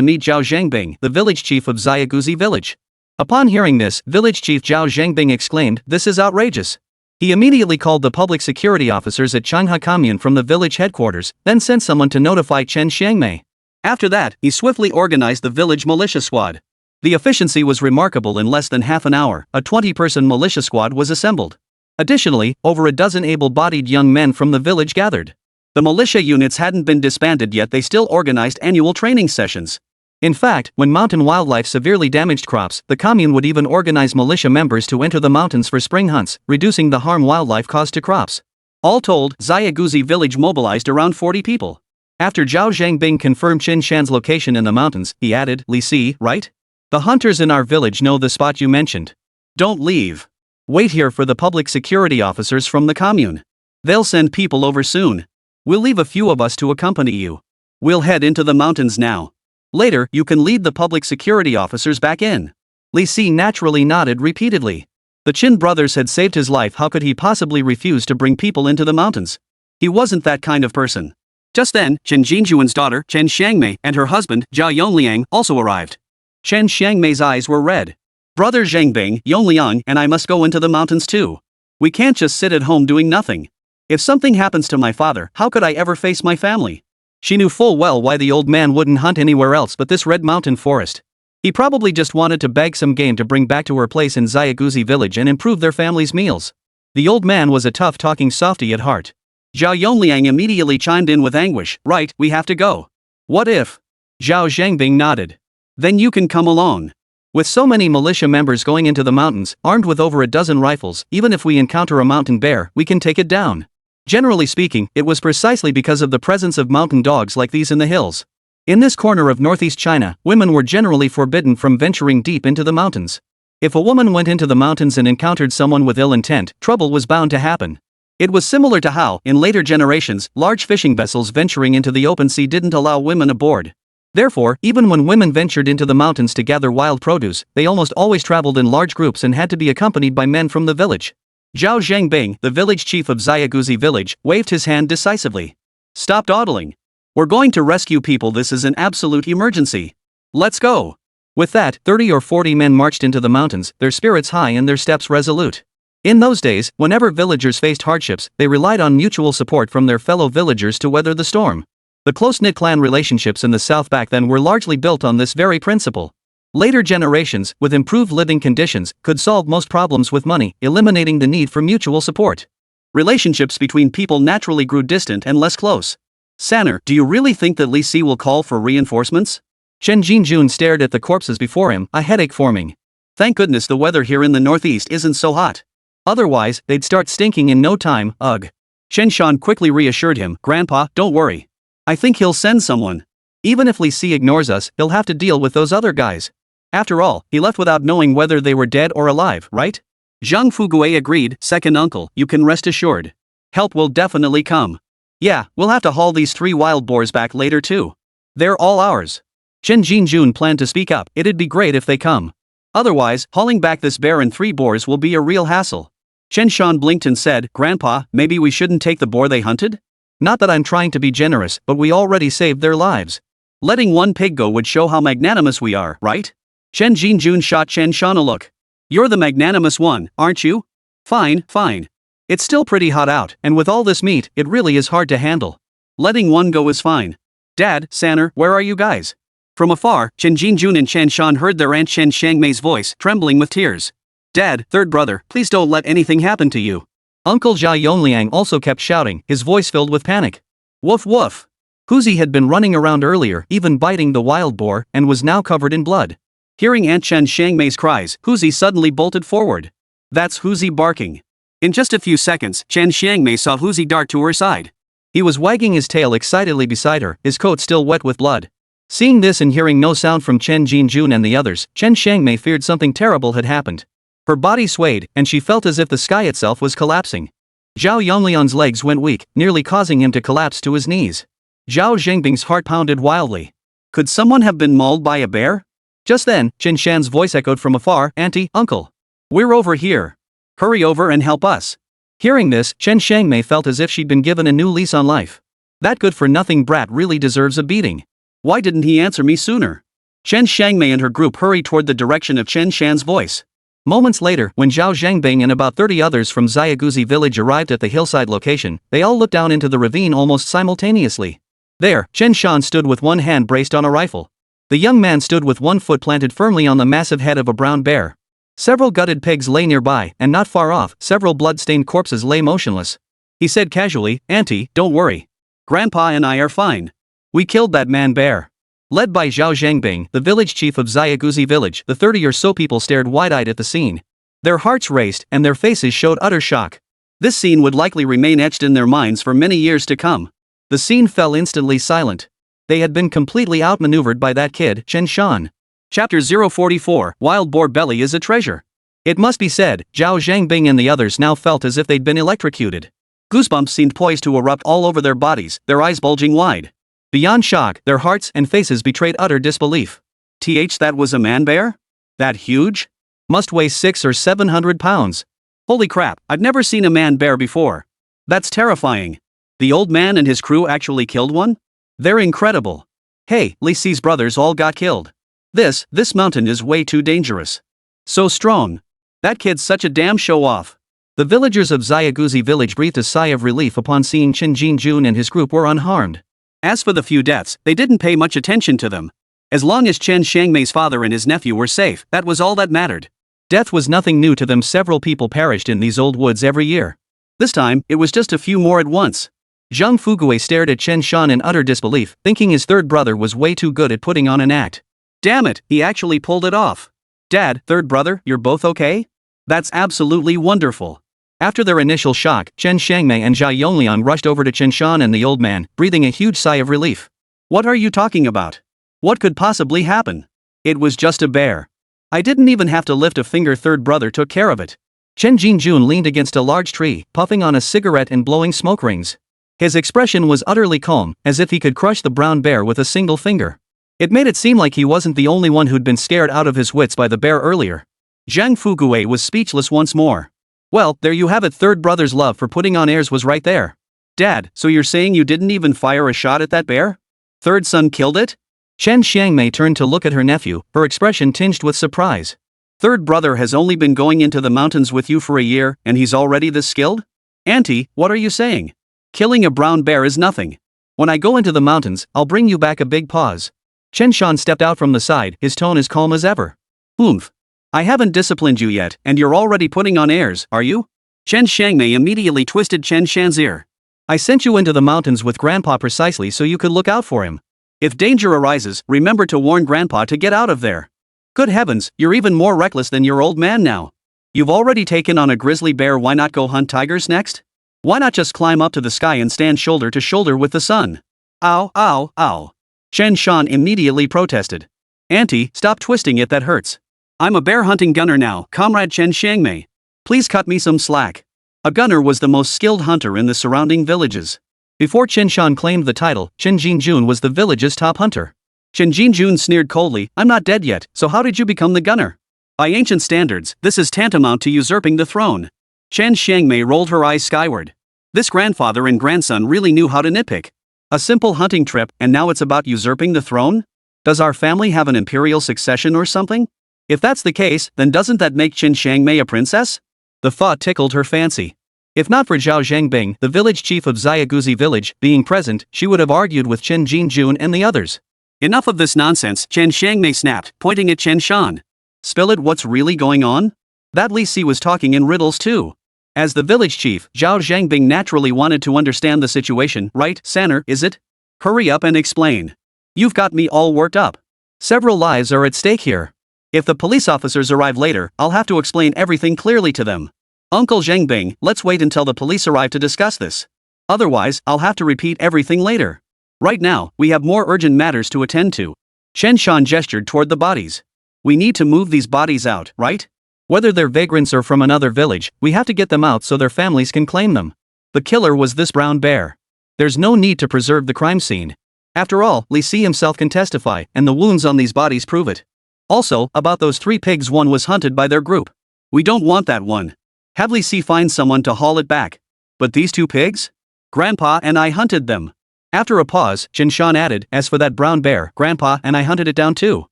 meet Zhao Zhangbing, the village chief of Xiaoguzi village. Upon hearing this, village chief Zhao Zhangbing exclaimed, "This is outrageous." He immediately called the public security officers at Changhua Commune from the village headquarters, then sent someone to notify Chen Xiangmei. After that, he swiftly organized the village militia squad. The efficiency was remarkable. In less than half an hour, a 20-person militia squad was assembled. Additionally, over a dozen able-bodied young men from the village gathered. The militia units hadn't been disbanded yet, they still organized annual training sessions. In fact, when mountain wildlife severely damaged crops, the commune would even organize militia members to enter the mountains for spring hunts, reducing the harm wildlife caused to crops. All told, Xiaoguzi village mobilized around 40 people. After Zhao Zhangbing confirmed Chen Shan's location in the mountains, he added, "Li Si, right? The hunters in our village know the spot you mentioned. Don't leave. Wait here for the public security officers from the commune. They'll send people over soon. We'll leave a few of us to accompany you. We'll head into the mountains now. Later, you can lead the public security officers back in." Li Si naturally nodded repeatedly. The Qin brothers had saved his life. How could he possibly refuse to bring people into the mountains? He wasn't that kind of person. Just then, Chen Jinjuan's daughter, Chen Xiangmei, and her husband, Zhao Yongliang, also arrived. Chen Xiangmei's eyes were red. "Brother Zhangbing, Yongliang, and I must go into the mountains too. We can't just sit at home doing nothing. If something happens to my father, how could I ever face my family?" She knew full well why the old man wouldn't hunt anywhere else but this red mountain forest. He probably just wanted to bag some game to bring back to her place in Xiaoguzi village and improve their family's meals. The old man was a tough-talking softy at heart. Zhao Yongliang immediately chimed in with anguish, "Right, we have to go." "What if?" Zhao Zhangbing nodded. "Then you can come along. With so many militia members going into the mountains, armed with over a dozen rifles, even if we encounter a mountain bear, we can take it down." Generally speaking, it was precisely because of the presence of mountain dogs like these in the hills. In this corner of northeast China, women were generally forbidden from venturing deep into the mountains. If a woman went into the mountains and encountered someone with ill intent, trouble was bound to happen. It was similar to how, in later generations, large fishing vessels venturing into the open sea didn't allow women aboard. Therefore, even when women ventured into the mountains to gather wild produce, they almost always traveled in large groups and had to be accompanied by men from the village. Zhao Zhangbing, the village chief of Xiaoguzi village, waved his hand decisively. "Stop dawdling. We're going to rescue people. This is an absolute emergency. Let's go. With that, 30 or 40 men marched into the mountains, their spirits high and their steps resolute. In those days, whenever villagers faced hardships, they relied on mutual support from their fellow villagers to weather the storm. The close-knit clan relationships in the south back then were largely built on this very principle. Later generations, with improved living conditions, could solve most problems with money, eliminating the need for mutual support. Relationships between people naturally grew distant and less close. Sanner, do you really think that Li Si will call for reinforcements? Chen Jinjun stared at the corpses before him, a headache forming. Thank goodness the weather here in the northeast isn't so hot. Otherwise, they'd start stinking in no time, ugh. Chen Shan quickly reassured him, Grandpa, don't worry. I think he'll send someone. Even if Li Si ignores us, he'll have to deal with those other guys. After all, he left without knowing whether they were dead or alive, right? Zhang Fuguei agreed, second uncle, you can rest assured. Help will definitely come. Yeah, we'll have to haul these 3 wild boars back later too. They're all ours. Chen Jinjun planned to speak up, it'd be great if they come. Otherwise, hauling back this bear and 3 boars will be a real hassle. Chen Shan blinked and said, Grandpa, maybe we shouldn't take the boar they hunted? Not that I'm trying to be generous, but we already saved their lives. Letting 1 pig go would show how magnanimous we are, right? Chen Jinjun shot Chen Shan a look. You're the magnanimous one, aren't you? Fine, fine. It's still pretty hot out, and with all this meat, it really is hard to handle. Letting 1 go is fine. Dad, Sanner, where are you guys? From afar, Chen Jinjun and Chen Shan heard their aunt Chen Shangmei's voice, trembling with tears. Dad, third brother, please don't let anything happen to you. Uncle Jia Yongliang also kept shouting, his voice filled with panic. Woof woof. Huzi had been running around earlier, even biting the wild boar, and was now covered in blood. Hearing Aunt Chen Shangmei's cries, Huzi suddenly bolted forward. That's Huzi barking. In just a few seconds, Chen Shangmei saw Huzi dart to her side. He was wagging his tail excitedly beside her, his coat still wet with blood. Seeing this and hearing no sound from Chen Jinjun and the others, Chen Shangmei feared something terrible had happened. Her body swayed, and she felt as if the sky itself was collapsing. Zhao Yonglian's legs went weak, nearly causing him to collapse to his knees. Zhao Zhengbing's heart pounded wildly. Could someone have been mauled by a bear? Just then, Chen Shan's voice echoed from afar, Auntie, Uncle. We're over here. Hurry over and help us. Hearing this, Chen Shangmei felt as if she'd been given a new lease on life. That good-for-nothing brat really deserves a beating. Why didn't he answer me sooner? Chen Shangmei and her group hurried toward the direction of Chen Shan's voice. Moments later, when Zhao Zhengbing and about 30 others from Xiaoguzi village arrived at the hillside location, they all looked down into the ravine almost simultaneously. There, Chen Shan stood with one hand braced on a rifle. The young man stood with one foot planted firmly on the massive head of a brown bear. Several gutted pigs lay nearby, and not far off, several blood-stained corpses lay motionless. He said casually, Auntie, don't worry. Grandpa and I are fine. We killed that man bear. Led by Zhao Zhengbing, the village chief of Xiaoguzi village, the 30 or so people stared wide-eyed at the scene. Their hearts raced, and their faces showed utter shock. This scene would likely remain etched in their minds for many years to come. The scene fell instantly silent. They had been completely outmaneuvered by that kid, Chen Shan. Chapter 044, Wild Boar Belly is a Treasure. It must be said, Zhao Zhengbing and the others now felt as if they'd been electrocuted. Goosebumps seemed poised to erupt all over their bodies, their eyes bulging wide. Beyond shock, their hearts and faces betrayed utter disbelief. That was a man bear? That huge? Must weigh 600 or 700 pounds. Holy crap, I've never seen a man bear before. That's terrifying. The old man and his crew actually killed one? They're incredible. Hey, Li Si's brothers all got killed. This mountain is way too dangerous. So strong. That kid's such a damn show-off. The villagers of Xiaoguzi village breathed a sigh of relief upon seeing Chen Jinjun and his group were unharmed. As for the few deaths, they didn't pay much attention to them. As long as Chen Shangmei's father and his nephew were safe, that was all that mattered. Death was nothing new to them. Several people perished in these old woods every year. This time, it was just a few more at once. Zhang Fuguei stared at Chen Shan in utter disbelief, thinking his third brother was way too good at putting on an act. Damn it, he actually pulled it off. Dad, third brother, you're both okay? That's absolutely wonderful. After their initial shock, Chen Shangmei and Zhao Yongliang rushed over to Chen Shan and the old man, breathing a huge sigh of relief. What are you talking about? What could possibly happen? It was just a bear. I didn't even have to lift a finger. Third brother took care of it. Chen Jinjun leaned against a large tree, puffing on a cigarette and blowing smoke rings. His expression was utterly calm, as if he could crush the brown bear with a single finger. It made it seem like he wasn't the only one who'd been scared out of his wits by the bear earlier. Zhang Fuguei was speechless once more. Well, there you have it. Third brother's love for putting on airs was right there. Dad, so you're saying you didn't even fire a shot at that bear? Third son killed it? Chen Xiangmei turned to look at her nephew, her expression tinged with surprise. Third brother has only been going into the mountains with you for a year, and he's already this skilled? Auntie, what are you saying? Killing a brown bear is nothing. When I go into the mountains, I'll bring you back a big paws. Chen Shan stepped out from the side, his tone as calm as ever. Oomph. I haven't disciplined you yet, and you're already putting on airs, are you? Chen Xiangmei immediately twisted Chen Shan's ear. I sent you into the mountains with Grandpa precisely so you could look out for him. If danger arises, remember to warn Grandpa to get out of there. Good heavens, you're even more reckless than your old man now. You've already taken on a grizzly bear, why not go hunt tigers next? Why not just climb up to the sky and stand shoulder to shoulder with the sun? Ow, ow, ow. Chen Shan immediately protested. Auntie, stop twisting it, that hurts. I'm a bear hunting gunner now, Comrade Chen Xiangmei. Please cut me some slack. A gunner was the most skilled hunter in the surrounding villages. Before Chen Shan claimed the title, Chen Jinjun was the village's top hunter. Chen Jinjun sneered coldly, I'm not dead yet, so how did you become the gunner? By ancient standards, this is tantamount to usurping the throne. Chen Xiangmei rolled her eyes skyward. This grandfather and grandson really knew how to nitpick. A simple hunting trip, and now it's about usurping the throne? Does our family have an imperial succession or something? If that's the case, then doesn't that make Chen Xiangmei a princess? The thought tickled her fancy. If not for Zhao Zhangbing, the village chief of Xiaguzi village, being present, she would have argued with Chen Jinjun and the others. Enough of this nonsense, Chen Xiangmei snapped, pointing at Chen Shan. Spill it, what's really going on? That Li Si was talking in riddles too. As the village chief, Zhao Zhangbing naturally wanted to understand the situation, right, Sanner, is it? Hurry up and explain. You've got me all worked up. Several lives are at stake here. If the police officers arrive later, I'll have to explain everything clearly to them. Uncle Zhangbing, let's wait until the police arrive to discuss this. Otherwise, I'll have to repeat everything later. Right now, we have more urgent matters to attend to. Chen Shan gestured toward the bodies. We need to move these bodies out, right? Whether they're vagrants or from another village, we have to get them out so their families can claim them. The killer was this brown bear. There's no need to preserve the crime scene. After all, Li Si himself can testify, and the wounds on these bodies prove it. Also, about those 3 pigs, one was hunted by their group. We don't want that one. Have Li Si find someone to haul it back. But these 2 pigs? Grandpa and I hunted them. After a pause, Chen Shan added, as for that brown bear, Grandpa and I hunted it down too.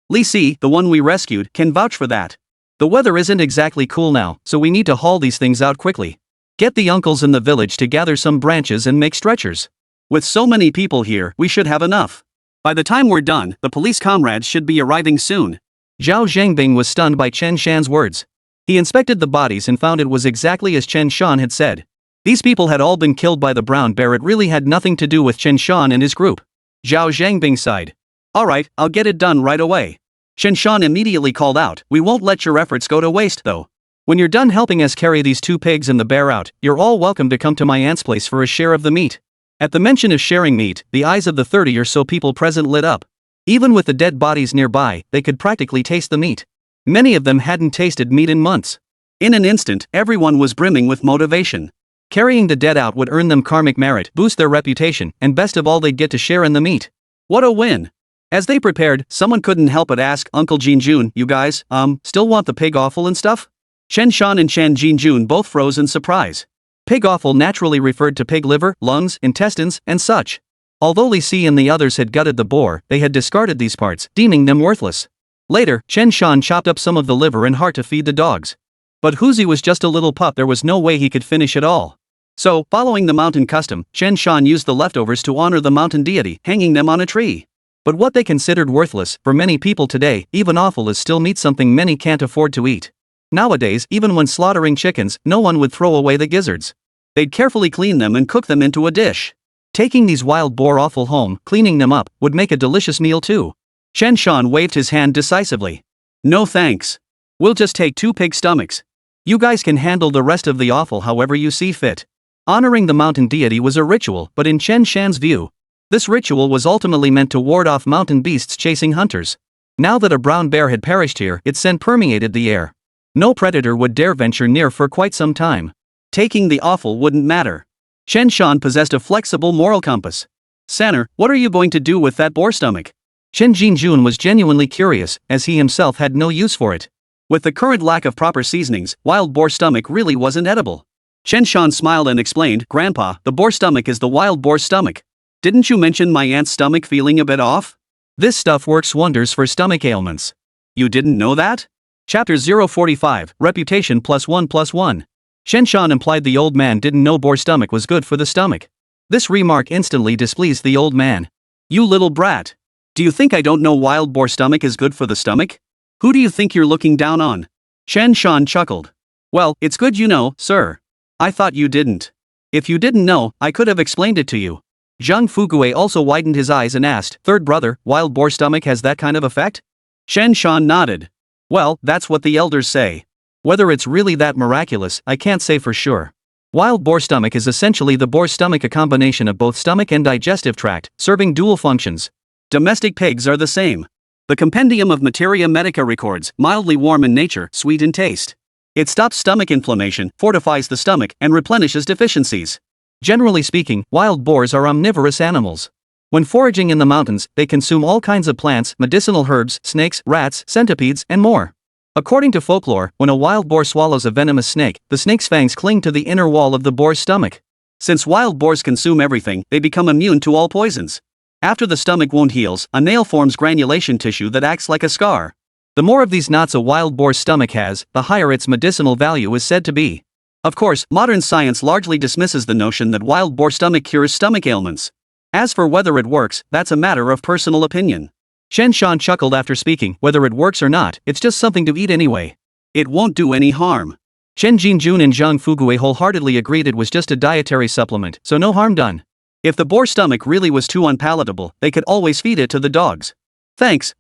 Li Si, the one we rescued, can vouch for that. The weather isn't exactly cool now, so we need to haul these things out quickly. Get the uncles in the village to gather some branches and make stretchers. With so many people here, we should have enough. By the time we're done, the police comrades should be arriving soon. Zhao Zhangbing was stunned by Chen Shan's words. He inspected the bodies and found it was exactly as Chen Shan had said. These people had all been killed by the brown bear. It really had nothing to do with Chen Shan and his group. Zhao Zhangbing sighed. Alright, I'll get it done right away. Chen Shan immediately called out, we won't let your efforts go to waste though. When you're done helping us carry these 2 pigs and the bear out, you're all welcome to come to my aunt's place for a share of the meat. At the mention of sharing meat, the eyes of the 30 or so people present lit up. Even with the dead bodies nearby, they could practically taste the meat. Many of them hadn't tasted meat in months. In an instant, everyone was brimming with motivation. Carrying the dead out would earn them karmic merit, boost their reputation, and best of all, they'd get to share in the meat. What a win! As they prepared, someone couldn't help but ask, Uncle Jinjun, you guys, still want the pig offal and stuff? Chen Shan and Chen Jinjun both froze in surprise. Pig offal naturally referred to pig liver, lungs, intestines, and such. Although Li Si and the others had gutted the boar, they had discarded these parts, deeming them worthless. Later, Chen Shan chopped up some of the liver and heart to feed the dogs. But Huzi was just a little pup, there was no way he could finish it all. So, following the mountain custom, Chen Shan used the leftovers to honor the mountain deity, hanging them on a tree. But what they considered worthless, for many people today, even offal is still meat, something many can't afford to eat. Nowadays, even when slaughtering chickens, no one would throw away the gizzards. They'd carefully clean them and cook them into a dish. Taking these wild boar offal home, cleaning them up, would make a delicious meal too. Chen Shan waved his hand decisively. No thanks. We'll just take 2 pig stomachs. You guys can handle the rest of the offal however you see fit. Honoring the mountain deity was a ritual, but in Chen Shan's view, this ritual was ultimately meant to ward off mountain beasts chasing hunters. Now that a brown bear had perished here, its scent permeated the air. No predator would dare venture near for quite some time. Taking the offal wouldn't matter. Chen Shan possessed a flexible moral compass. Sanner, what are you going to do with that boar stomach? Chen Jinjun was genuinely curious, as he himself had no use for it. With the current lack of proper seasonings, wild boar stomach really wasn't edible. Chen Shan smiled and explained, Grandpa, the boar stomach is the wild boar's stomach.
Didn't you mention my aunt's stomach feeling a bit off?
This stuff works wonders for stomach ailments.
You didn't know that?
Chapter 045, Reputation +1+1. Chen Shan implied the old man didn't know boar stomach was good for the stomach. This remark instantly displeased the old man.
You little brat. Do you think I don't know wild boar stomach is good for the stomach? Who do you think you're looking down on? Chen Shan chuckled. Well, it's good you know, sir. I thought you didn't. If you didn't know, I could have explained it to you. Zhang Fugue also widened his eyes and asked, Third brother, wild boar stomach has that kind of effect? Chen Shan nodded.
Well, that's what the elders say. Whether it's really that miraculous, I can't say for sure. Wild boar stomach is essentially the boar's stomach, a combination of both stomach and digestive tract, serving dual functions.
Domestic pigs are the same. The Compendium of Materia Medica records, mildly warm in nature, sweet in taste. It stops stomach inflammation, fortifies the stomach, and replenishes deficiencies.
Generally speaking, wild boars are omnivorous animals. When foraging in the mountains, they consume all kinds of plants, medicinal herbs, snakes, rats, centipedes, and more. According to folklore, when a wild boar swallows a venomous snake, the snake's fangs cling to the inner wall of the boar's stomach.
Since wild boars consume everything, they become immune to all poisons. After the stomach wound heals, a nail forms granulation tissue that acts like a scar.
The more of these knots a wild boar's stomach has, the higher its medicinal value is said to be.
Of course, modern science largely dismisses the notion that wild boar stomach cures stomach ailments. As for whether it works, that's a matter of personal opinion.
Chen Shan chuckled after speaking. Whether it works or not, it's just something to eat anyway.
It won't do any harm.
Chen Jinjun and Zhang Fugue wholeheartedly agreed it was just a dietary supplement, so no harm done.
If the boar stomach really was too unpalatable, they could always feed it to the dogs. Thanks.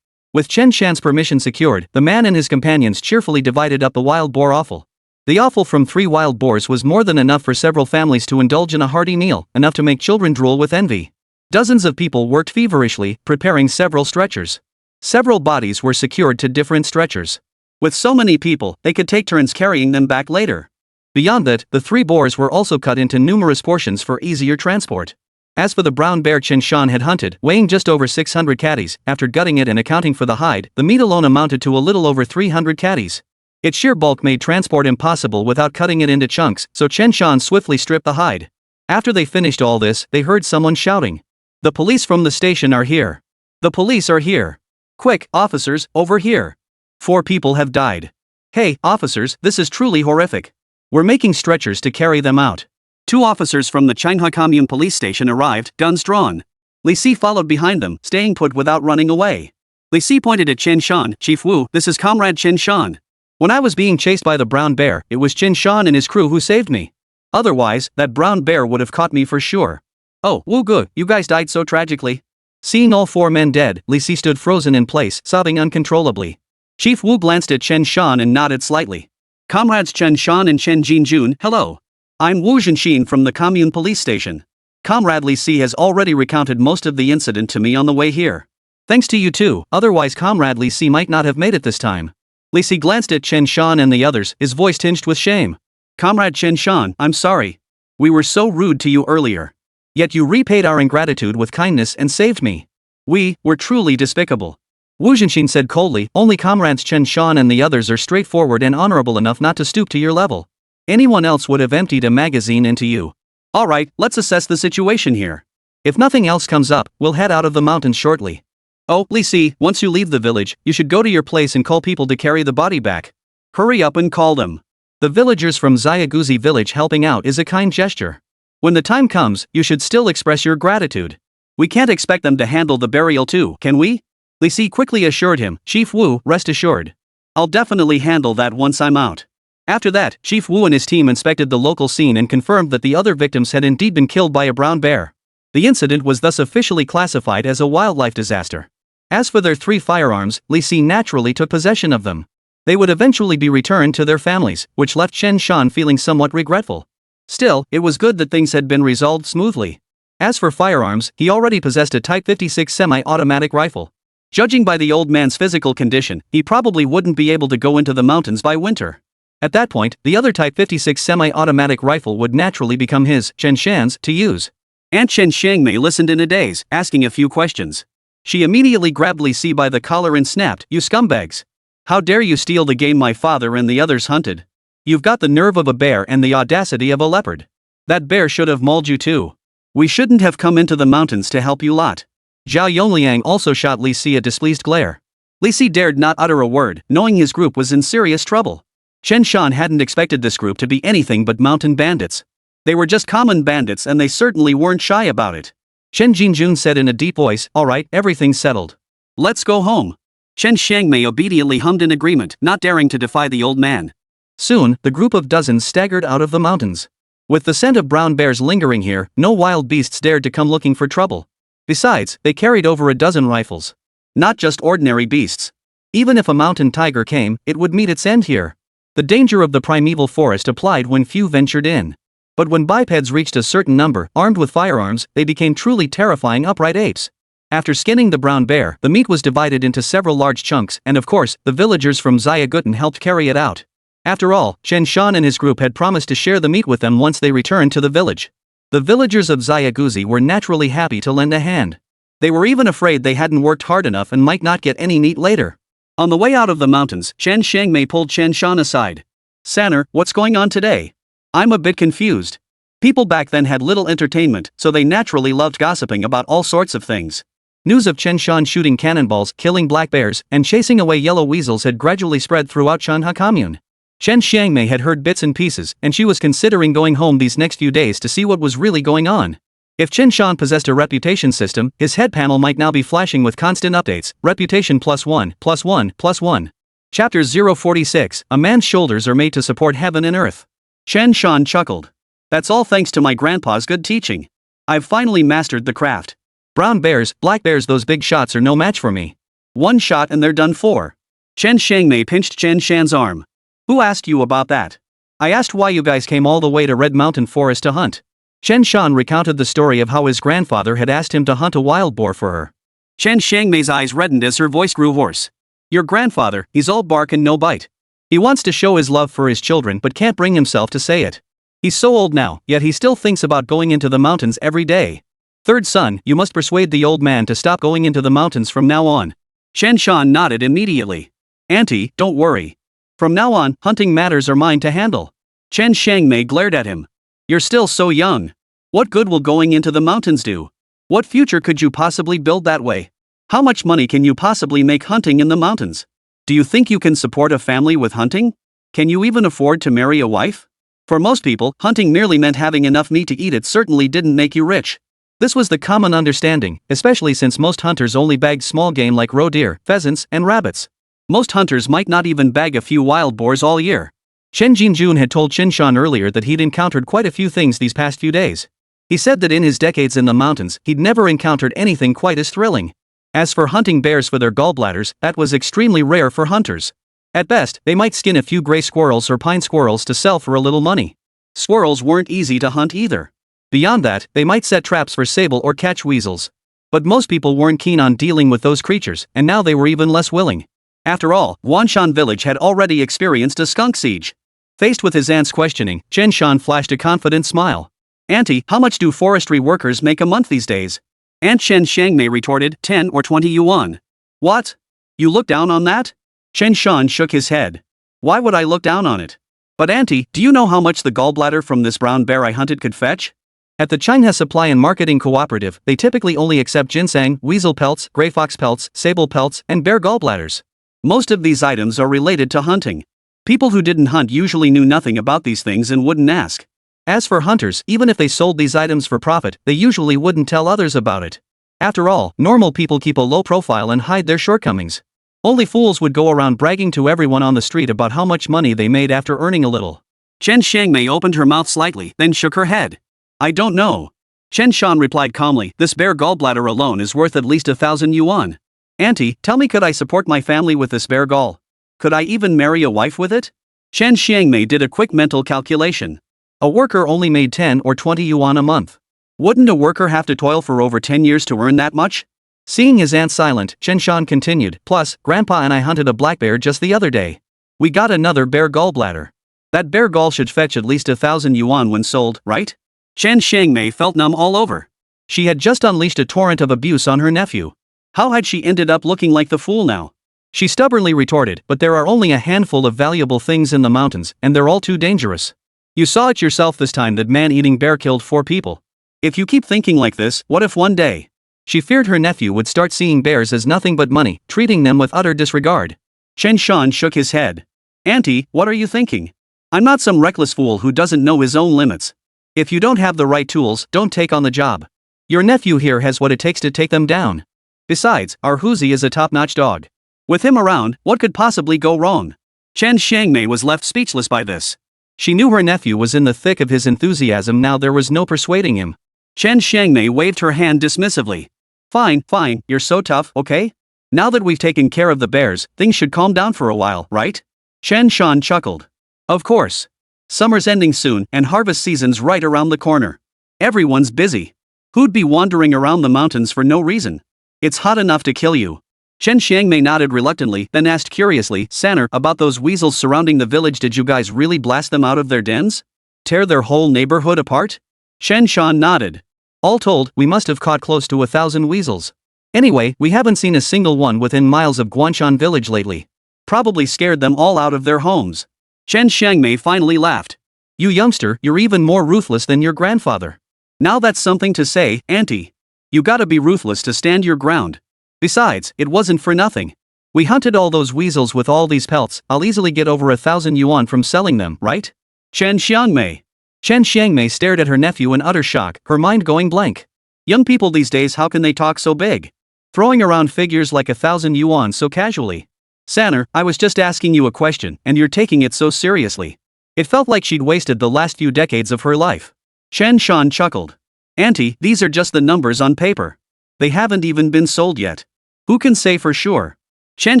With Chen Shan's permission secured, the man and his companions cheerfully divided up the wild boar offal. The offal from 3 wild boars was more than enough for several families to indulge in a hearty meal, enough to make children drool with envy. Dozens of people worked feverishly, preparing several stretchers. Several bodies were secured to different stretchers.
With so many people, they could take turns carrying them back later.
Beyond that, the 3 boars were also cut into numerous portions for easier transport. As for the brown bear Chen Shan had hunted, weighing just over 600 catties, after gutting it and accounting for the hide, the meat alone amounted to a little over 300 catties. Its sheer bulk made transport impossible without cutting it into chunks, so Chen Shan swiftly stripped the hide. After they finished all this, they heard someone shouting. The police from the station are here. The police are here. Quick, officers, over here. 4 people have died. Hey, officers, this is truly horrific. We're making stretchers to carry them out.
2 officers from the Changhua Commune police station arrived, guns drawn. Li Si followed behind them, staying put without running away. Li Si pointed at Chen Shan. Chief Wu, this is Comrade Chen Shan.
When I was being chased by the brown bear, it was Chen Shan and his crew who saved me. Otherwise, that brown bear would have caught me for sure. Oh, Wu good, you guys died so tragically. Seeing all 4 men dead, Li Si stood frozen in place, sobbing uncontrollably. Chief Wu glanced at Chen Shan and nodded slightly.
Comrades Chen Shan and Chen Jinjun, hello. I'm Wu Zhenxin from the Commune police station. Comrade Li Si has already recounted most of the incident to me on the way here.
Thanks to you too, otherwise Comrade Li Si might not have made it this time. Li Si glanced at Chen Shan and the others, his voice tinged with shame.
Comrade Chen Shan, I'm sorry. We were so rude to you earlier.
Yet you repaid our ingratitude with kindness and saved me.
We were truly despicable.
Wu Zhenxin said coldly. Only comrades Chen Shan and the others are straightforward and honorable enough not to stoop to your level. Anyone else would have emptied a magazine into you.
Alright, let's assess the situation here.
If nothing else comes up, we'll head out of the mountains shortly.
Oh, Li Si, once you leave the village, you should go to your place and call people to carry the body back. Hurry up and call them.
The villagers from Xiaguzi village helping out is a kind gesture. When the time comes, you should still express your gratitude.
We can't expect them to handle the burial too, can we? Li Si quickly assured him. Chief Wu, rest assured. I'll definitely handle that once I'm out. After that, Chief Wu and his team inspected the local scene and confirmed that the other victims had indeed been killed by a brown bear. The incident was thus officially classified as a wildlife disaster. As for their 3 firearms, Li Si naturally took possession of them. They would eventually be returned to their families, which left Chen Shan feeling somewhat regretful. Still, it was good that things had been resolved smoothly. As for firearms, he already possessed a Type 56 semi-automatic rifle. Judging by the old man's physical condition, he probably wouldn't be able to go into the mountains by winter. At that point, the other Type 56 semi-automatic rifle would naturally become his, Chen Shan's, to use. Aunt Chen Shangmei listened in a daze, asking a few questions. She immediately grabbed Li Si by the collar and snapped, "You scumbags! How dare you steal the game my father and the others hunted? You've got the nerve of a bear and the audacity of a leopard. That bear should have mauled you too. We shouldn't have come into the mountains to help you lot. Zhao Yongliang also shot Li Si a displeased glare. Li Si dared not utter a word, knowing his group was in serious trouble. Chen Shan hadn't expected this group to be anything but mountain bandits. They were just common bandits and they certainly weren't shy about it.
Chen Jinjun said in a deep voice, "Alright, everything's settled.
Let's go home." Chen Xiangmei obediently hummed in agreement, not daring to defy the old man.
Soon, the group of dozens staggered out of the mountains. With the scent of brown bears lingering here, no wild beasts dared to come looking for trouble. Besides, they carried over a dozen rifles. Not just ordinary beasts. Even if a mountain tiger came, it would meet its end here. The danger of the primeval forest applied when few ventured in. But when bipeds reached a certain number, armed with firearms, they became truly terrifying upright apes. After skinning the brown bear, the meat was divided into several large chunks, and of course, the villagers from Xiagutan helped carry it out. After all, Chen Shan and his group had promised to share the meat with them once they returned to the village. The villagers of Xiaguzi were naturally happy to lend a hand. They were even afraid they hadn't worked hard enough and might not get any meat later.
On the way out of the mountains, Chen Xiangmei pulled Chen Shan aside. "Sanner, what's going on today? I'm a bit confused." People back then had little entertainment, so they naturally loved gossiping about all sorts of things.
News of Chen Shan shooting cannonballs, killing black bears, and chasing away yellow weasels had gradually spread throughout Shanha commune. Chen Xiangmei had heard bits and pieces, and she was considering going home these next few days to see what was really going on. If Chen Shan possessed a reputation system, his head panel might now be flashing with constant updates. Reputation +1, +1, +1. Chapter 046, A man's shoulders are made to support heaven and earth.
Chen Shan chuckled. "That's all thanks to my grandpa's good teaching. I've finally mastered the craft.
Brown bears, black bears, those big shots are no match for me.
One shot and they're done for." Chen Xiangmei pinched Chen Shan's arm. "Who asked you about that?"
"I asked why you guys came all the way to Red Mountain Forest to hunt." Chen Shan recounted the story of how his grandfather had asked him to hunt a wild boar for her.
Chen Xiangmei's eyes reddened as her voice grew hoarse. "Your grandfather, he's all bark and no bite.
He wants to show his love for his children but can't bring himself to say it. He's so old now, yet he still thinks about going into the mountains every day. Third son, you must persuade the old man to stop going into the mountains from now on."
Chen Shan nodded immediately. "Auntie, don't worry. From now on, hunting matters are mine to handle." Chen Xiangmei glared at him. "You're still so young. What good will going into the mountains do? What future could you possibly build that way? How much money can you possibly make hunting in the mountains? Do you think you can support a family with hunting? Can you even afford to marry a wife?" For most people, hunting merely meant having enough meat to eat. It certainly didn't make you rich.
This was the common understanding, especially since most hunters only bagged small game like roe deer, pheasants, and rabbits.
Most hunters might not even bag a few wild boars all year.
Chen Jinjun had told Chen Shan earlier that he'd encountered quite a few things these past few days. He said that in his decades in the mountains, he'd never encountered anything quite as thrilling. As for hunting bears for their gallbladders, that was extremely rare for hunters. At best, they might skin a few gray squirrels or pine squirrels to sell for a little money.
Squirrels weren't easy to hunt either.
Beyond that, they might set traps for sable or catch weasels. But most people weren't keen on dealing with those creatures, and now they were even less willing.
After all, Wanshan village had already experienced a skunk siege.
Faced with his aunt's questioning, Chen Shan flashed a confident smile.
"Auntie, how much do forestry workers make a month these days?" Aunt Chen Xiangmei retorted, 10 or 20 yuan. "What? You look down on that?" Chen Shan shook his head. "Why would I look down on it? But auntie, do you know how much the gallbladder from this brown bear I hunted could fetch?"
At the China Supply and Marketing Cooperative, they typically only accept ginseng, weasel pelts, gray fox pelts, sable pelts, and bear gallbladders.
Most of these items are related to hunting. People who didn't hunt usually knew nothing about these things and wouldn't ask.
As for hunters, even if they sold these items for profit, they usually wouldn't tell others about it. After all, normal people keep a low profile and hide their shortcomings. Only fools would go around bragging to everyone on the street about how much money they made after earning a little.
Chen Xiangmei opened her mouth slightly, then shook her head. "I don't know." Chen Shan replied calmly, "This bear gallbladder alone is worth at least 1,000 yuan. Auntie, tell me, could I support my family with this bear gall? Could I even marry a wife with it?" Chen Xiangmei did a quick mental calculation.
A worker only made 10 or 20 yuan a month.
Wouldn't a worker have to toil for over 10 years to earn that much?
Seeing his aunt silent, Chen Shan continued, "Plus, Grandpa and I hunted a black bear just the other day. We got another bear gallbladder. That bear gall should fetch at least 1,000 yuan when sold, right?"
Chen Xiangmei felt numb all over.
She had just unleashed a torrent of abuse on her nephew.
How had she ended up looking like the fool now?
She stubbornly retorted, "But there are only a handful of valuable things in the mountains, and they're all too dangerous. You saw it yourself this time that man-eating bear killed 4 people.
If you keep thinking like this, what if one day? She feared her nephew would start seeing bears as nothing but money, treating them with utter disregard. Chen Shan shook his head. Auntie, what are you thinking? I'm not some reckless fool who doesn't know his own limits. If you don't have the right tools, don't take on the job. Your nephew here has what it takes to take them down. Besides, our Huzi is a top-notch dog. With him around, what could possibly go wrong? Chen Xiangmei was left speechless by this. She knew her nephew was in the thick of his enthusiasm. Now there was no persuading him. Chen Xiangmei waved her hand dismissively. Fine, you're so tough, okay? Now that we've taken care of the bears, things should calm down for a while, right? Chen Shan chuckled. Of course. Summer's ending soon and harvest season's right around the corner. Everyone's busy. Who'd be wandering around the mountains for no reason? It's hot enough to kill you. Chen Xiangmei nodded reluctantly, then asked curiously, Sanner, about those weasels surrounding the village, did you guys really blast them out of their dens? Tear their whole neighborhood apart? Chen Shan nodded. All told, we must have caught close to 1,000 weasels. Anyway, we haven't seen a single one within miles of Guanshan village lately. Probably scared them all out of their homes. Chen Xiangmei finally laughed. You youngster, you're even more ruthless than your grandfather. Now that's something to say, auntie. You gotta be ruthless to stand your ground. Besides, it wasn't for nothing. We hunted all those weasels with all these pelts. I'll easily get over 1,000 yuan from selling them, right? Chen Xiangmei. Chen Xiangmei stared at her nephew in utter shock, her mind going blank. Young people these days, how can they talk so big? Throwing around figures like 1,000 yuan so casually. Sanner, I was just asking you a question, and you're taking it so seriously. It felt like she'd wasted the last few decades of her life. Chen Shan chuckled. Auntie, these are just the numbers on paper. They haven't even been sold yet. Who can say for sure? Chen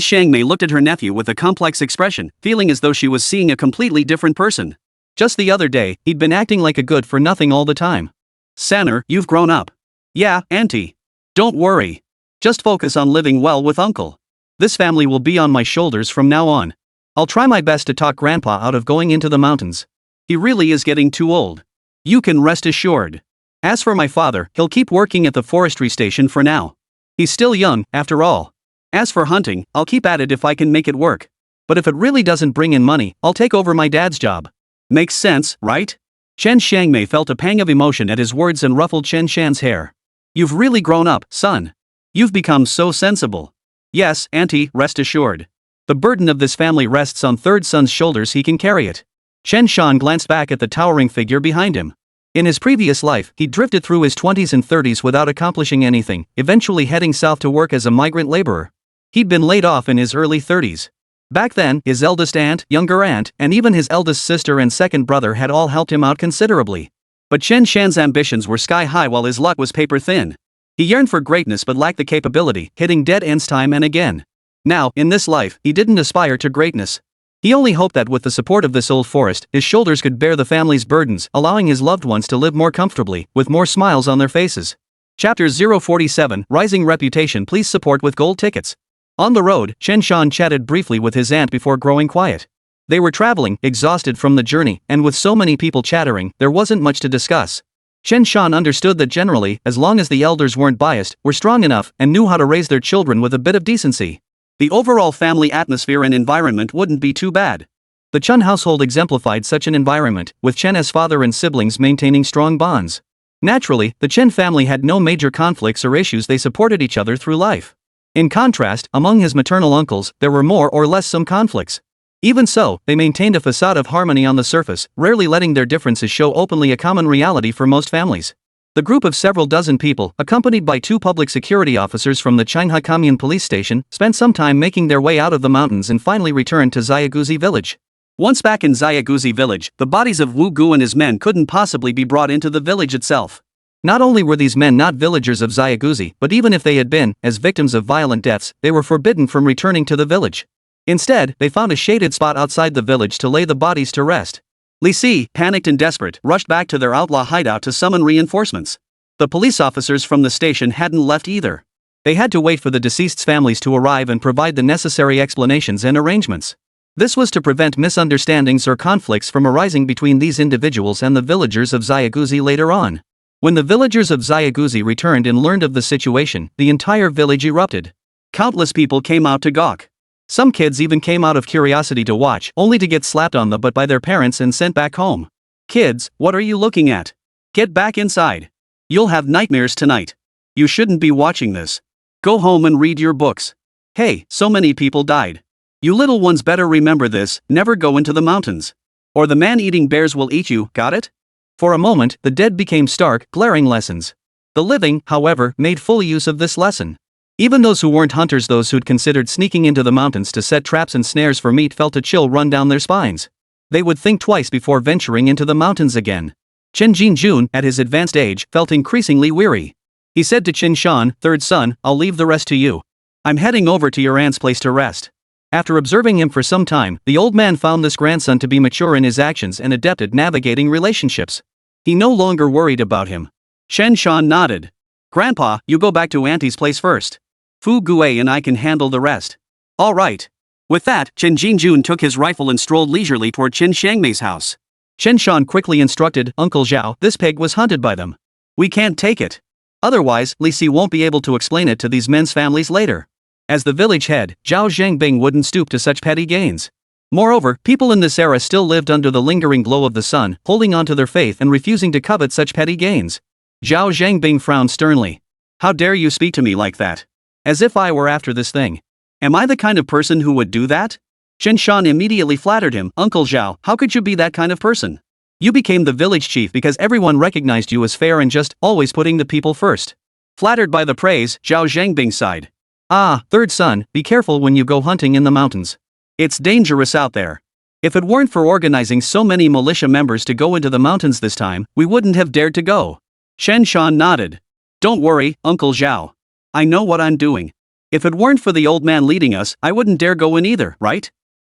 Xiangmei looked at her nephew with a complex expression, feeling as though she was seeing a completely different person. Just the other day, he'd been acting like a good-for-nothing all the time. Sanner, you've grown up. Yeah, auntie. Don't worry. Just focus on living well with uncle. This family will be on my shoulders from now on. I'll try my best to talk grandpa out of going into the mountains. He really is getting too old. You can rest assured. As for my father, he'll keep working at the forestry station for now. He's still young, after all. As for hunting, I'll keep at it if I can make it work. But if it really doesn't bring in money, I'll take over my dad's job. Makes sense, right? Chen Xiangmei felt a pang of emotion at his words and ruffled Chen Shan's hair. You've really grown up, son. You've become so sensible. Yes, auntie, rest assured. The burden of this family rests on third son's shoulders. He can carry it. Chen Shan glanced back at the towering figure behind him. In his previous life, he drifted through his 20s and 30s without accomplishing anything, eventually heading south to work as a migrant laborer. He'd been laid off in his early 30s. Back then, his eldest aunt, younger aunt, and even his eldest sister and second brother had all helped him out considerably. But Chen Shan's ambitions were sky high while his luck was paper thin. He yearned for greatness but lacked the capability, hitting dead ends time and again. Now, in this life, he didn't aspire to greatness. He only hoped that with the support of this old forest, his shoulders could bear the family's burdens, allowing his loved ones to live more comfortably, with more smiles on their faces. Chapter 047, Rising Reputation. Please support with gold tickets. On the road, Chen Shan chatted briefly with his aunt before growing quiet. They were traveling, exhausted from the journey, and with so many people chattering, there wasn't much to discuss. Chen Shan understood that generally, as long as the elders weren't biased, were strong enough, and knew how to raise their children with a bit of decency, the overall family atmosphere and environment wouldn't be too bad. The Chen household exemplified such an environment, with Chen as father and siblings maintaining strong bonds. Naturally, the Chen family had no major conflicts or issues. They supported each other through life. In contrast, among his maternal uncles, there were more or less some conflicts. Even so, they maintained a facade of harmony on the surface, rarely letting their differences show openly, a common reality for most families. The group of several dozen people, accompanied by 2 public security officers from the Qinghai Commune police station, spent some time making their way out of the mountains and finally returned to Xiaoguzi village. Once back in Xiaoguzi village, the bodies of Wu Gu and his men couldn't possibly be brought into the village itself. Not only were these men not villagers of Xiaoguzi, but even if they had been, as victims of violent deaths, they were forbidden from returning to the village. Instead, they found a shaded spot outside the village to lay the bodies to rest. Li Si, panicked and desperate, rushed back to their outlaw hideout to summon reinforcements. The police officers from the station hadn't left either. They had to wait for the deceased's families to arrive and provide the necessary explanations and arrangements. This was to prevent misunderstandings or conflicts from arising between these individuals and the villagers of Xiaoguzi later on. When the villagers of Xiaoguzi returned and learned of the situation, the entire village erupted. Countless people came out to gawk. Some kids even came out of curiosity to watch, only to get slapped on the butt by their parents and sent back home. Kids, what are you looking at? Get back inside. You'll have nightmares tonight. You shouldn't be watching this. Go home and read your books. Hey, so many people died. You little ones better remember this, never go into the mountains. Or the man-eating bears will eat you, got it?
For a moment, the dead became stark, glaring lessons. The living, however, made full use of this lesson. Even those who weren't hunters, those who'd considered sneaking into the mountains to set traps and snares for meat, felt a chill run down their spines. They would think twice before venturing into the mountains again. Chen Shan, at his advanced age, felt increasingly weary. He said to Chen Shan, "Third son, I'll leave the rest to you. I'm heading over to your aunt's place to rest." After observing him for some time, the old man found this grandson to be mature in his actions and adept at navigating relationships. He no longer worried about him.
Chen Shan nodded. "Grandpa, you go back to Auntie's place first. Fu Gue and I can handle the rest." "All right." With that, Chen Jun took his rifle and strolled leisurely toward Chen Shangmei's house.
Chen Shan quickly instructed Uncle Zhao this pig was hunted by them.
"We can't take it.
Otherwise, Li Si won't be able to explain it to these men's families later." As the village head, Zhao Zhangbing wouldn't stoop to such petty gains. Moreover, people in this era still lived under the lingering glow of the sun, holding on to their faith and refusing to covet such petty gains. Zhao Zhangbing frowned sternly.
"How dare you speak to me like that?
As if I were after this thing.
Am I the kind of person who would do that?" Chen Shan immediately flattered him. "Uncle Zhao, how could you be that kind of person? You became the village chief because everyone recognized you as fair and just, always putting the people first." Flattered by the praise, Zhao Zhangbing sighed.
"Ah, third son, be careful when you go hunting in the mountains.
It's dangerous out there. If it weren't for organizing so many militia members to go into the mountains this time, we wouldn't have dared to go." Chen Shan nodded. "Don't worry, Uncle Zhao. I know what I'm doing. If it weren't for the old man leading us, I wouldn't dare go in either, right?"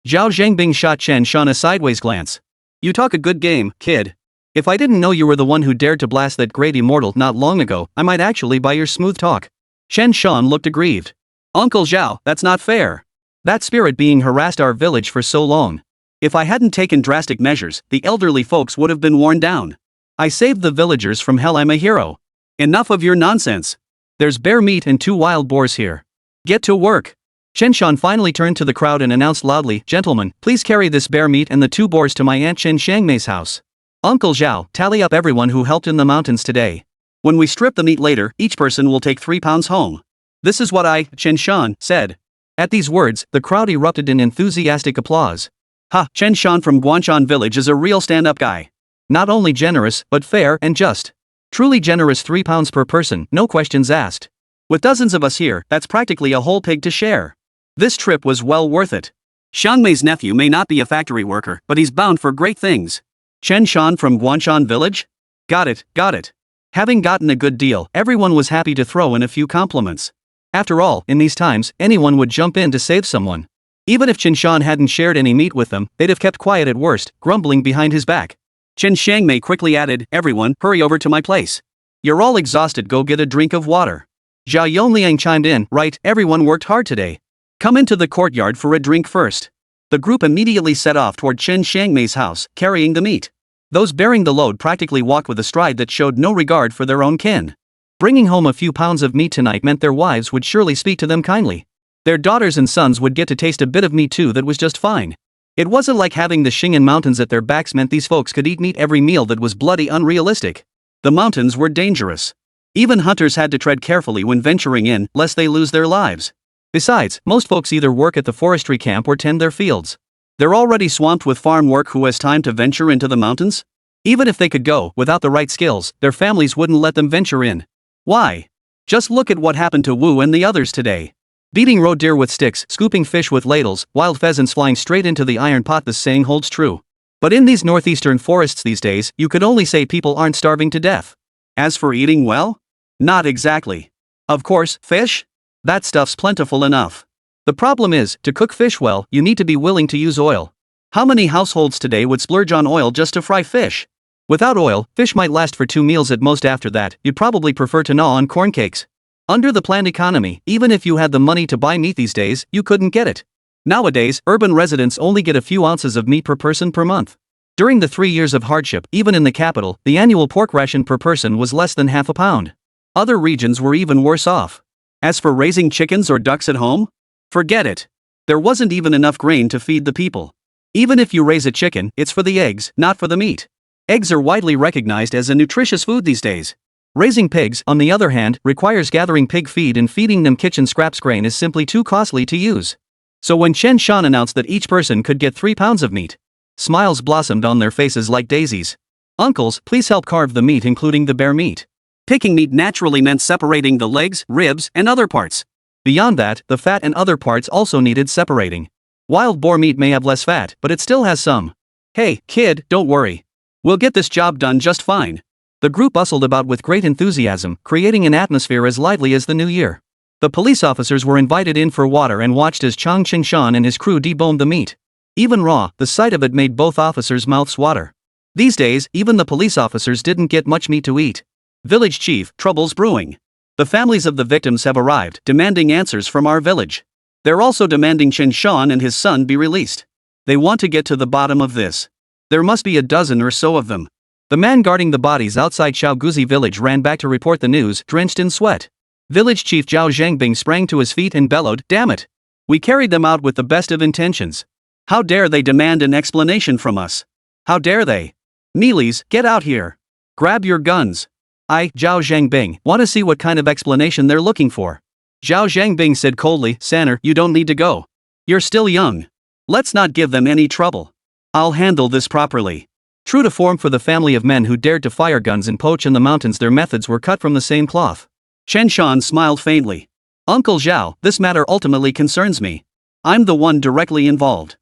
Zhao Zhangbing shot Chen Shan a sideways glance.
"You talk a good game, kid.
If I didn't know you were the one who dared to blast that great immortal not long ago, I might actually buy your smooth talk."
Chen Shan looked aggrieved. "Uncle Zhao, that's not fair.
That spirit being harassed our village for so long.
If I hadn't taken drastic measures, the elderly folks would have been worn down.
I saved the villagers from hell. I'm a hero."
"Enough of your nonsense.
There's bear meat and 2 wild boars here.
Get to work."
Chen Shan finally turned to the crowd and announced loudly, "Gentlemen, please carry this bear meat and the 2 boars to my Aunt Chen Shangmei's house. Uncle Zhao, tally up everyone who helped in the mountains today.
When we strip the meat later, each person will take 3 pounds home. This is what I, Chen Shan, said."
At these words, the crowd erupted in enthusiastic applause.
"Ha, Chen Shan from Guanshan village is a real stand-up guy.
Not only generous, but fair and just. Truly generous. 3 pounds per person, no questions asked.
With dozens of us here, that's practically a whole pig to share. This trip was well worth it. Shangmei's nephew may not be a factory worker, but he's bound for great things." Chen Shan from Guanshan village? Got it. Having gotten a good deal, everyone was happy to throw in a few compliments.
After all, in these times, anyone would jump in to save someone. Even if Chen Shan hadn't shared any meat with them, they'd have kept quiet at worst, grumbling behind his back.
Chen Shangmei quickly added, "Everyone, hurry over to my place. You're all exhausted, go get a drink of water."
Zhao Yonliang chimed in, "Right, everyone worked hard today.
Come into the courtyard for a drink first." The group immediately set off toward Chen Shangmei's house, carrying the meat. Those bearing the load practically walked with a stride that showed no regard for their own kin.
Bringing home a few pounds of meat tonight meant their wives would surely speak to them kindly. Their daughters and sons would get to taste a bit of meat too that was just fine. It wasn't like having the Xing'an mountains at their backs meant these folks could eat meat every meal. That was bloody unrealistic.
The mountains were dangerous. Even hunters had to tread carefully when venturing in, lest they lose their lives.
Besides, most folks either work at the forestry camp or tend their fields.
They're already swamped with farm work. Who has time to venture into the mountains?
Even if they could go, without the right skills, their families wouldn't let them venture in.
Why? Just look at what happened to Wu and the others today.
Beating roe deer with sticks, scooping fish with ladles, wild pheasants flying straight into the iron pot. This saying holds true. But in these northeastern forests these days, you could only say people aren't starving to death.
As for eating well? Not exactly. Of course, fish? That stuff's plentiful enough.
The problem is, to cook fish well, you need to be willing to use oil.
How many households today would splurge on oil just to fry fish?
Without oil, fish might last for 2 meals at most. After that, you'd probably prefer to gnaw on corn cakes. Under the planned economy, even if you had the money to buy meat these days, you couldn't get it. Nowadays, urban residents only get a few ounces of meat per person per month. During the 3 years of hardship, even in the capital, the annual pork ration per person was less than half a pound.
Other regions were even worse off. As for raising chickens or ducks at home? Forget it. There wasn't even enough grain to feed the people. Even if you raise a chicken, it's for the eggs, not for the meat. Eggs are widely recognized as a nutritious food these days. Raising pigs, on the other hand, requires gathering pig feed and feeding them kitchen scraps. Grain is simply too costly to use. So when Chen Shan announced that each person could get 3 pounds of meat, smiles blossomed on their faces like daisies. Uncles, please help carve the meat, including the bear meat. Picking meat naturally meant separating the legs, ribs, and other parts. Beyond that, the fat and other parts also needed separating. Wild boar meat may have less fat, but it still has some. Hey, kid, don't worry. We'll get this job done just fine. The group bustled about with great enthusiasm, creating an atmosphere as lively as the new year. The police officers were invited in for water and watched as Chen Shan and his crew deboned the meat. Even raw, the sight of it made both officers' mouths water. These days, even the police officers didn't get much meat to eat. Village chief, trouble's brewing. The families of the victims have arrived, demanding answers from our village. They're also demanding Chen Shan and his son be released. They want to get to the bottom of this. There must be a dozen or so of them. The man guarding the bodies outside Shaoguzi village ran back to report the news, drenched in sweat. Village chief Zhao Zhangbing sprang to his feet and bellowed, "Damn it! We carried them out with the best of intentions. How dare they demand an explanation from us? How dare they? Mealies, get out here. Grab your guns. Zhao Zhangbing, want to see what kind of explanation they're looking for." Zhao Zhangbing said coldly, "Sanner, you don't need to go. You're still young. Let's not give them any trouble. I'll handle this properly." True to form for the family of men who dared to fire guns and poach in the mountains, their methods were cut from the same cloth. Chen Shan smiled faintly. "Uncle Zhao, this matter ultimately concerns me. I'm the one directly involved.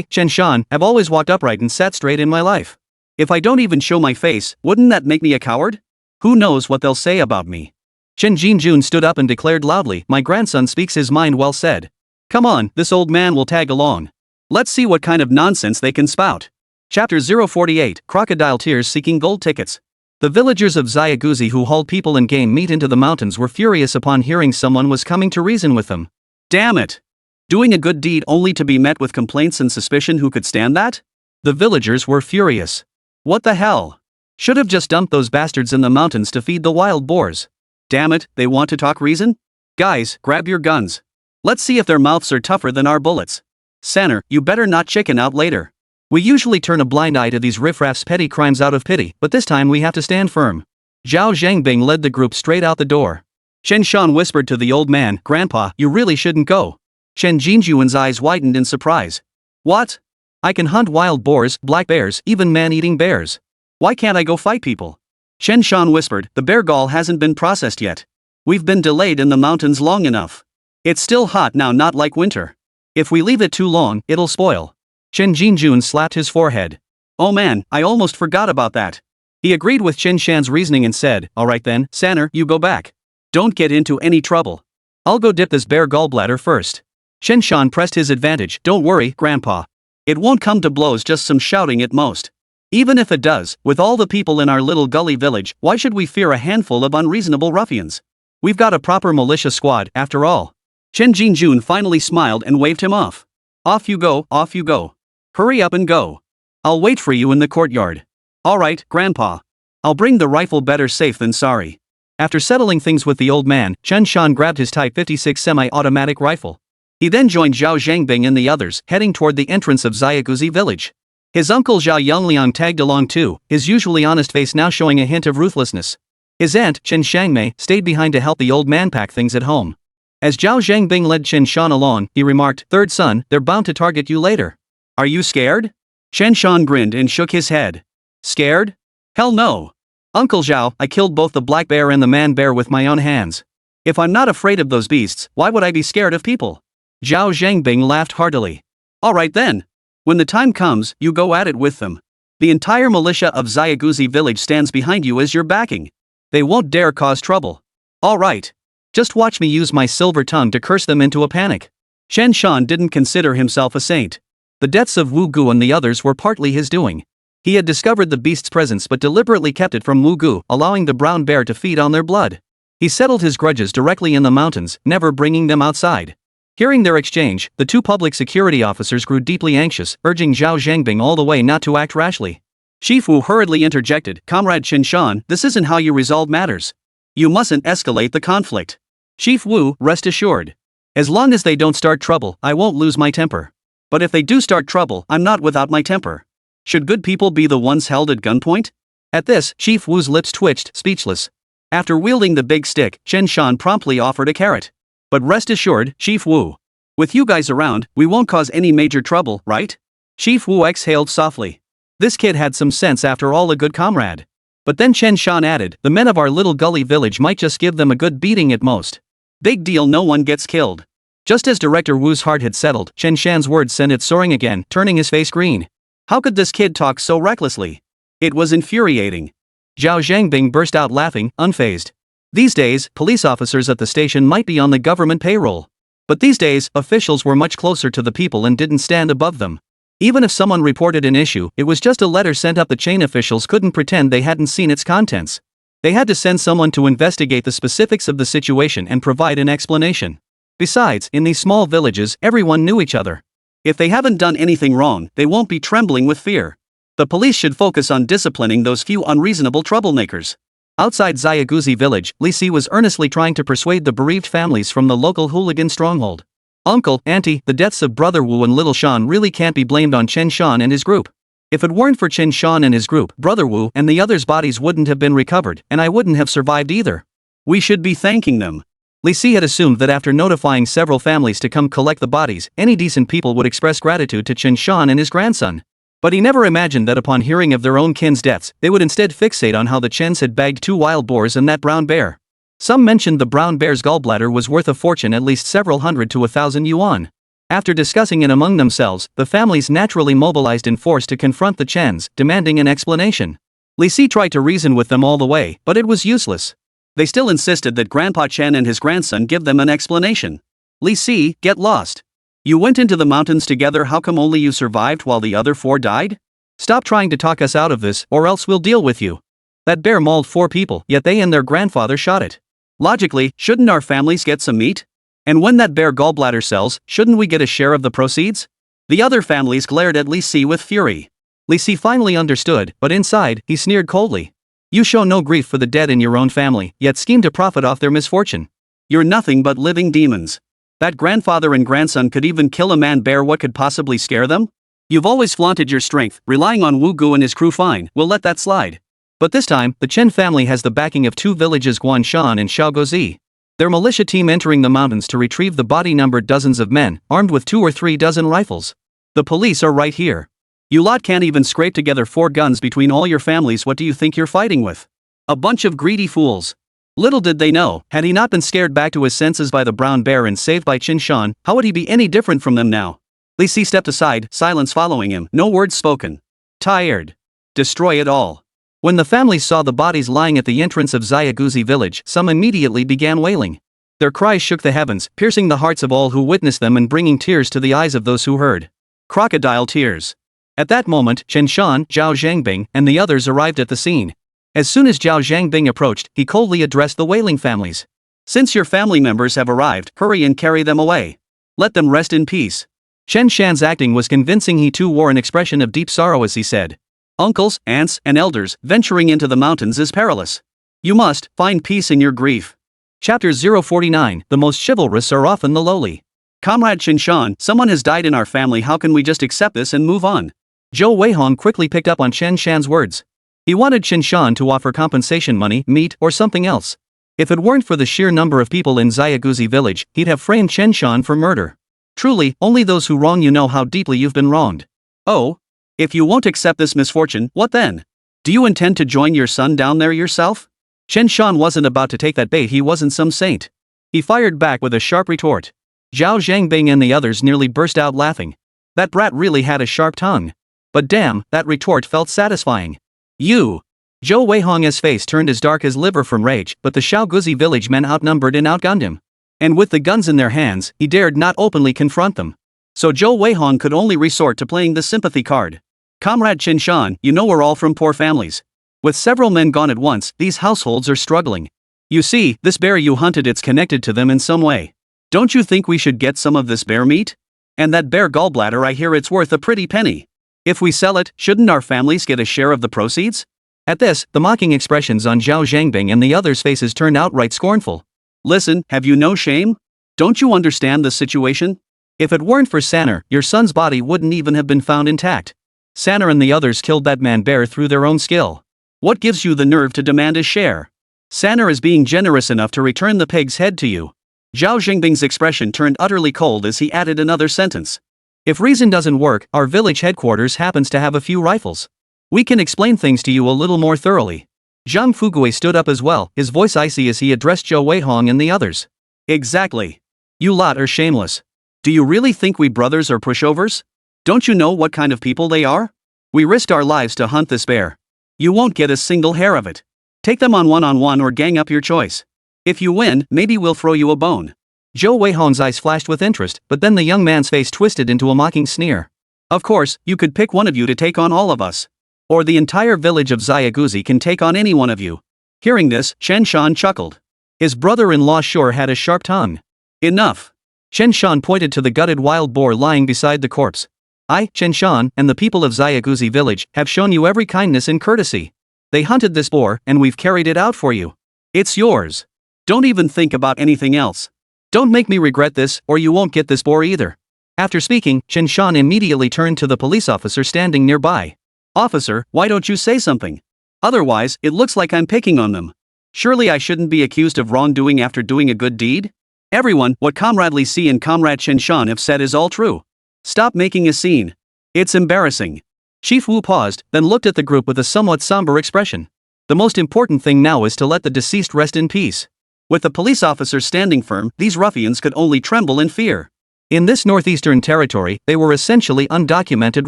Chen Shan, have always walked upright and sat straight in my life. If I don't even show my face, wouldn't that make me a coward? Who knows what they'll say about me?" Chen Jinjun stood up and declared loudly, "My grandson speaks his mind. Well said. Come on, this old man will tag along. Let's see what kind of nonsense they can spout." Chapter 048, Crocodile Tears seeking gold tickets. The villagers of Xiaoguzi who hauled people and game meat into the mountains were furious upon hearing someone was coming to reason with them. Damn it! Doing a good deed only to be met with complaints and suspicion. Who could stand that? The villagers were furious. What the hell? Should have just dumped those bastards in the mountains to feed the wild boars. Damn it, they want to talk reason? Guys, grab your guns. Let's see if their mouths are tougher than our bullets. Sanner, you better not chicken out later. We usually turn a blind eye to these riffraff's petty crimes out of pity, but this time we have to stand firm. Zhao Zhangbing led the group straight out the door. Chen Shan whispered to the old man, "Grandpa, you really shouldn't go." Chen Jinjuan's eyes widened in surprise. "What? I can hunt wild boars, black bears, even man-eating bears. Why can't I go fight people?" Chen Shan whispered, "The bear gall hasn't been processed yet. We've been delayed in the mountains long enough. It's still hot now, not like winter. If we leave it too long, it'll spoil." Chen Jinjun slapped his forehead. "Oh man, I almost forgot about that." He agreed with Chen Shan's reasoning and said, "Alright then, Sanner, you go back. Don't get into any trouble. I'll go dip this bear gallbladder first." Chen Shan pressed his advantage, "Don't worry, Grandpa. It won't come to blows, just some shouting at most. Even if it does, with all the people in our little gully village, why should we fear a handful of unreasonable ruffians? We've got a proper militia squad, after all." Chen Jinjun finally smiled and waved him off. Off you go, off you go. Hurry up and go. I'll wait for you in the courtyard." "Alright, Grandpa. I'll bring the rifle, better safe than sorry." After settling things with the old man, Chen Shan grabbed his Type 56 semi-automatic rifle. He then joined Zhao Zhangbing and the others, heading toward the entrance of Xiaoguzi village. His uncle Zhao Yongliang tagged along too, his usually honest face now showing a hint of ruthlessness. His aunt, Chen Shangmei, stayed behind to help the old man pack things at home. As Zhao Zhangbing led Chen Shan along, he remarked, "Third son, they're bound to target you later. Are you scared?" Chen Shan grinned and shook his head. "Scared? Hell no. Uncle Zhao, I killed both the black bear and the man bear with my own hands. If I'm not afraid of those beasts, why would I be scared of people?" Zhao Zhangbing laughed heartily. "Alright then. When the time comes, you go at it with them. The entire militia of Xiaoguzi village stands behind you as your backing. They won't dare cause trouble. Alright. Just watch me use my silver tongue to curse them into a panic." Chen Shan didn't consider himself a saint. The deaths of Wu Gu and the others were partly his doing. He had discovered the beast's presence but deliberately kept it from Wu Gu, allowing the brown bear to feed on their blood. He settled his grudges directly in the mountains, never bringing them outside. Hearing their exchange, the two public security officers grew deeply anxious, urging Zhao Zhangbing all the way not to act rashly. Chief Wu hurriedly interjected, "Comrade Chen Shan, this isn't how you resolve matters. You mustn't escalate the conflict." "Chief Wu, rest assured. As long as they don't start trouble, I won't lose my temper. But if they do start trouble, I'm not without my temper. Should good people be the ones held at gunpoint?" At this, Chief Wu's lips twitched, speechless. After wielding the big stick, Chen Shan promptly offered a carrot. But rest assured, Chief Wu. With you guys around, we won't cause any major trouble, right? Chief Wu exhaled softly. This kid had some sense, after all, a good comrade. But then Chen Shan added, the men of our little gully village might just give them a good beating at most. Big deal, no one gets killed. Just as Director Wu's heart had settled, Chen Shan's words sent it soaring again, turning his face green. How could this kid talk so recklessly? It was infuriating. Zhao Zhangbing burst out laughing, unfazed. These days, police officers at the station might be on the government payroll. But these days, officials were much closer to the people and didn't stand above them. Even if someone reported an issue, it was just a letter sent up the chain. Officials couldn't pretend they hadn't seen its contents. They had to send someone to investigate the specifics of the situation and provide an explanation. Besides, in these small villages, everyone knew each other. If they haven't done anything wrong, they won't be trembling with fear. The police should focus on disciplining those few unreasonable troublemakers. Outside Xiaoguzi village, Li Si was earnestly trying to persuade the bereaved families from the local hooligan stronghold. Uncle, Auntie, the deaths of Brother Wu and Little Shan really can't be blamed on Chen Shan and his group. If it weren't for Chen Shan and his group, Brother Wu and the others' bodies wouldn't have been recovered, and I wouldn't have survived either. We should be thanking them. Li Si had assumed that after notifying several families to come collect the bodies, any decent people would express gratitude to Chen Shan and his grandson. But he never imagined that upon hearing of their own kin's deaths, they would instead fixate on how the Chens had bagged 2 wild boars and that brown bear. Some mentioned the brown bear's gallbladder was worth a fortune, at least several hundred to 1,000 yuan. After discussing it among themselves, the families naturally mobilized in force to confront the Chens, demanding an explanation. Li Si tried to reason with them all the way, but it was useless. They still insisted that Grandpa Chen and his grandson give them an explanation. Li Si, get lost. You went into the mountains together, how come only you survived while the other 4 died? Stop trying to talk us out of this, or else we'll deal with you. That bear mauled 4 people, yet they and their grandfather shot it. Logically, shouldn't our families get some meat? And when that bear gallbladder sells, shouldn't we get a share of the proceeds? The other families glared at Li Si with fury. Li Si finally understood, but inside, he sneered coldly. You show no grief for the dead in your own family, yet scheme to profit off their misfortune. You're nothing but living demons. That grandfather and grandson could even kill a man bear, what could possibly scare them? You've always flaunted your strength, relying on Wu Gu and his crew, fine, we'll let that slide. But this time, the Chen family has the backing of 2 villages, Guanshan and Xiaoguzi. Their militia team entering the mountains to retrieve the body numbered dozens of men, armed with 2 or 3 dozen rifles. The police are right here. You lot can't even scrape together 4 guns between all your families, what do you think you're fighting with? A bunch of greedy fools. Little did they know, had he not been scared back to his senses by the brown bear and saved by Chen Shan, how would he be any different from them now? Li Si stepped aside, silence following him, no words spoken. Tired. Destroy it all. When the families saw the bodies lying at the entrance of Xiaoguzi village, some immediately began wailing. Their cries shook the heavens, piercing the hearts of all who witnessed them and bringing tears to the eyes of those who heard. Crocodile tears. At that moment, Chen Shan, Zhao Zhangbing, and the others arrived at the scene. As soon as Zhao Zhangbing approached, he coldly addressed the wailing families. Since your family members have arrived, hurry and carry them away. Let them rest in peace. Chen Shan's acting was convincing. He too wore an expression of deep sorrow as he said, uncles, aunts, and elders, venturing into the mountains is perilous. You must find peace in your grief. Chapter 049, the most chivalrous are often the lowly. Comrade Chen Shan, someone has died in our family, how can we just accept this and move on? Zhou Weihong quickly picked up on Chen Shan's words. He wanted Chen Shan to offer compensation money, meat, or something else. If it weren't for the sheer number of people in Xiaoguzi village, he'd have framed Chen Shan for murder. Truly, only those who wrong you know how deeply you've been wronged. Oh? If you won't accept this misfortune, what then? Do you intend to join your son down there yourself? Chen Shan wasn't about to take that bait, he wasn't some saint. He fired back with a sharp retort. Zhao Zhangbing and the others nearly burst out laughing. That brat really had a sharp tongue. But damn, that retort felt satisfying. You! Zhou Weihong's face turned as dark as liver from rage, but the Xiaoguzi village men outnumbered and outgunned him. And with the guns in their hands, he dared not openly confront them. So Zhou Weihong could only resort to playing the sympathy card. Comrade Chen Shan, you know we're all from poor families. With several men gone at once, these households are struggling. You see, this bear you hunted, it's connected to them in some way. Don't you think we should get some of this bear meat? And that bear gallbladder, I hear it's worth a pretty penny. If we sell it, shouldn't our families get a share of the proceeds? At this, the mocking expressions on Zhao Zhangbing and the others' faces turned outright scornful. Listen, have you no shame? Don't you understand the situation? If it weren't for Sanner, your son's body wouldn't even have been found intact. Sanner and the others killed that man bear through their own skill. What gives you the nerve to demand a share? Sanner is being generous enough to return the pig's head to you. Zhao Jingbing's expression turned utterly cold as he added another sentence.
If reason doesn't work, our village headquarters happens to have a few rifles. We can explain things to you a little more thoroughly. Zhang Fugui stood up as well, his voice icy as he addressed Zhou Weihong and the others.
Exactly. You lot are shameless. Do you really think we brothers are pushovers? Don't you know what kind of people they are? We risked our lives to hunt this bear. You won't get a single hair of it. Take them on one or gang up, your choice. If you win, maybe we'll throw you a bone.
Zhou Weihong's eyes flashed with interest, but then the young man's face twisted into a mocking sneer.
Of course, you could pick one of you to take on all of us. Or the entire village of Xiaoguzi can take on any one of you. Hearing this, Chen Shan chuckled. His brother-in-law sure had a sharp tongue. Enough.
Chen Shan pointed to the gutted wild boar lying beside the corpse. I, Chen Shan, and the people of Xiaoguzi village have shown you every kindness and courtesy. They hunted this boar, and we've carried it out for you.
It's yours. Don't even think about anything else.
Don't make me regret this, or you won't get this boar either. After speaking, Chen Shan immediately turned to the police officer standing nearby.
Officer, why don't you say something? Otherwise, it looks like I'm picking on them. Surely I shouldn't be accused of wrongdoing after doing a good deed? Everyone, what Comrade Li Si and Comrade Chen Shan have said is all true. Stop making a scene. It's embarrassing.
Chief Wu paused, then looked at the group with a somewhat somber expression. The most important thing now is to let the deceased rest in peace.
With the police officers standing firm, these ruffians could only tremble in fear.
In this northeastern territory, they were essentially undocumented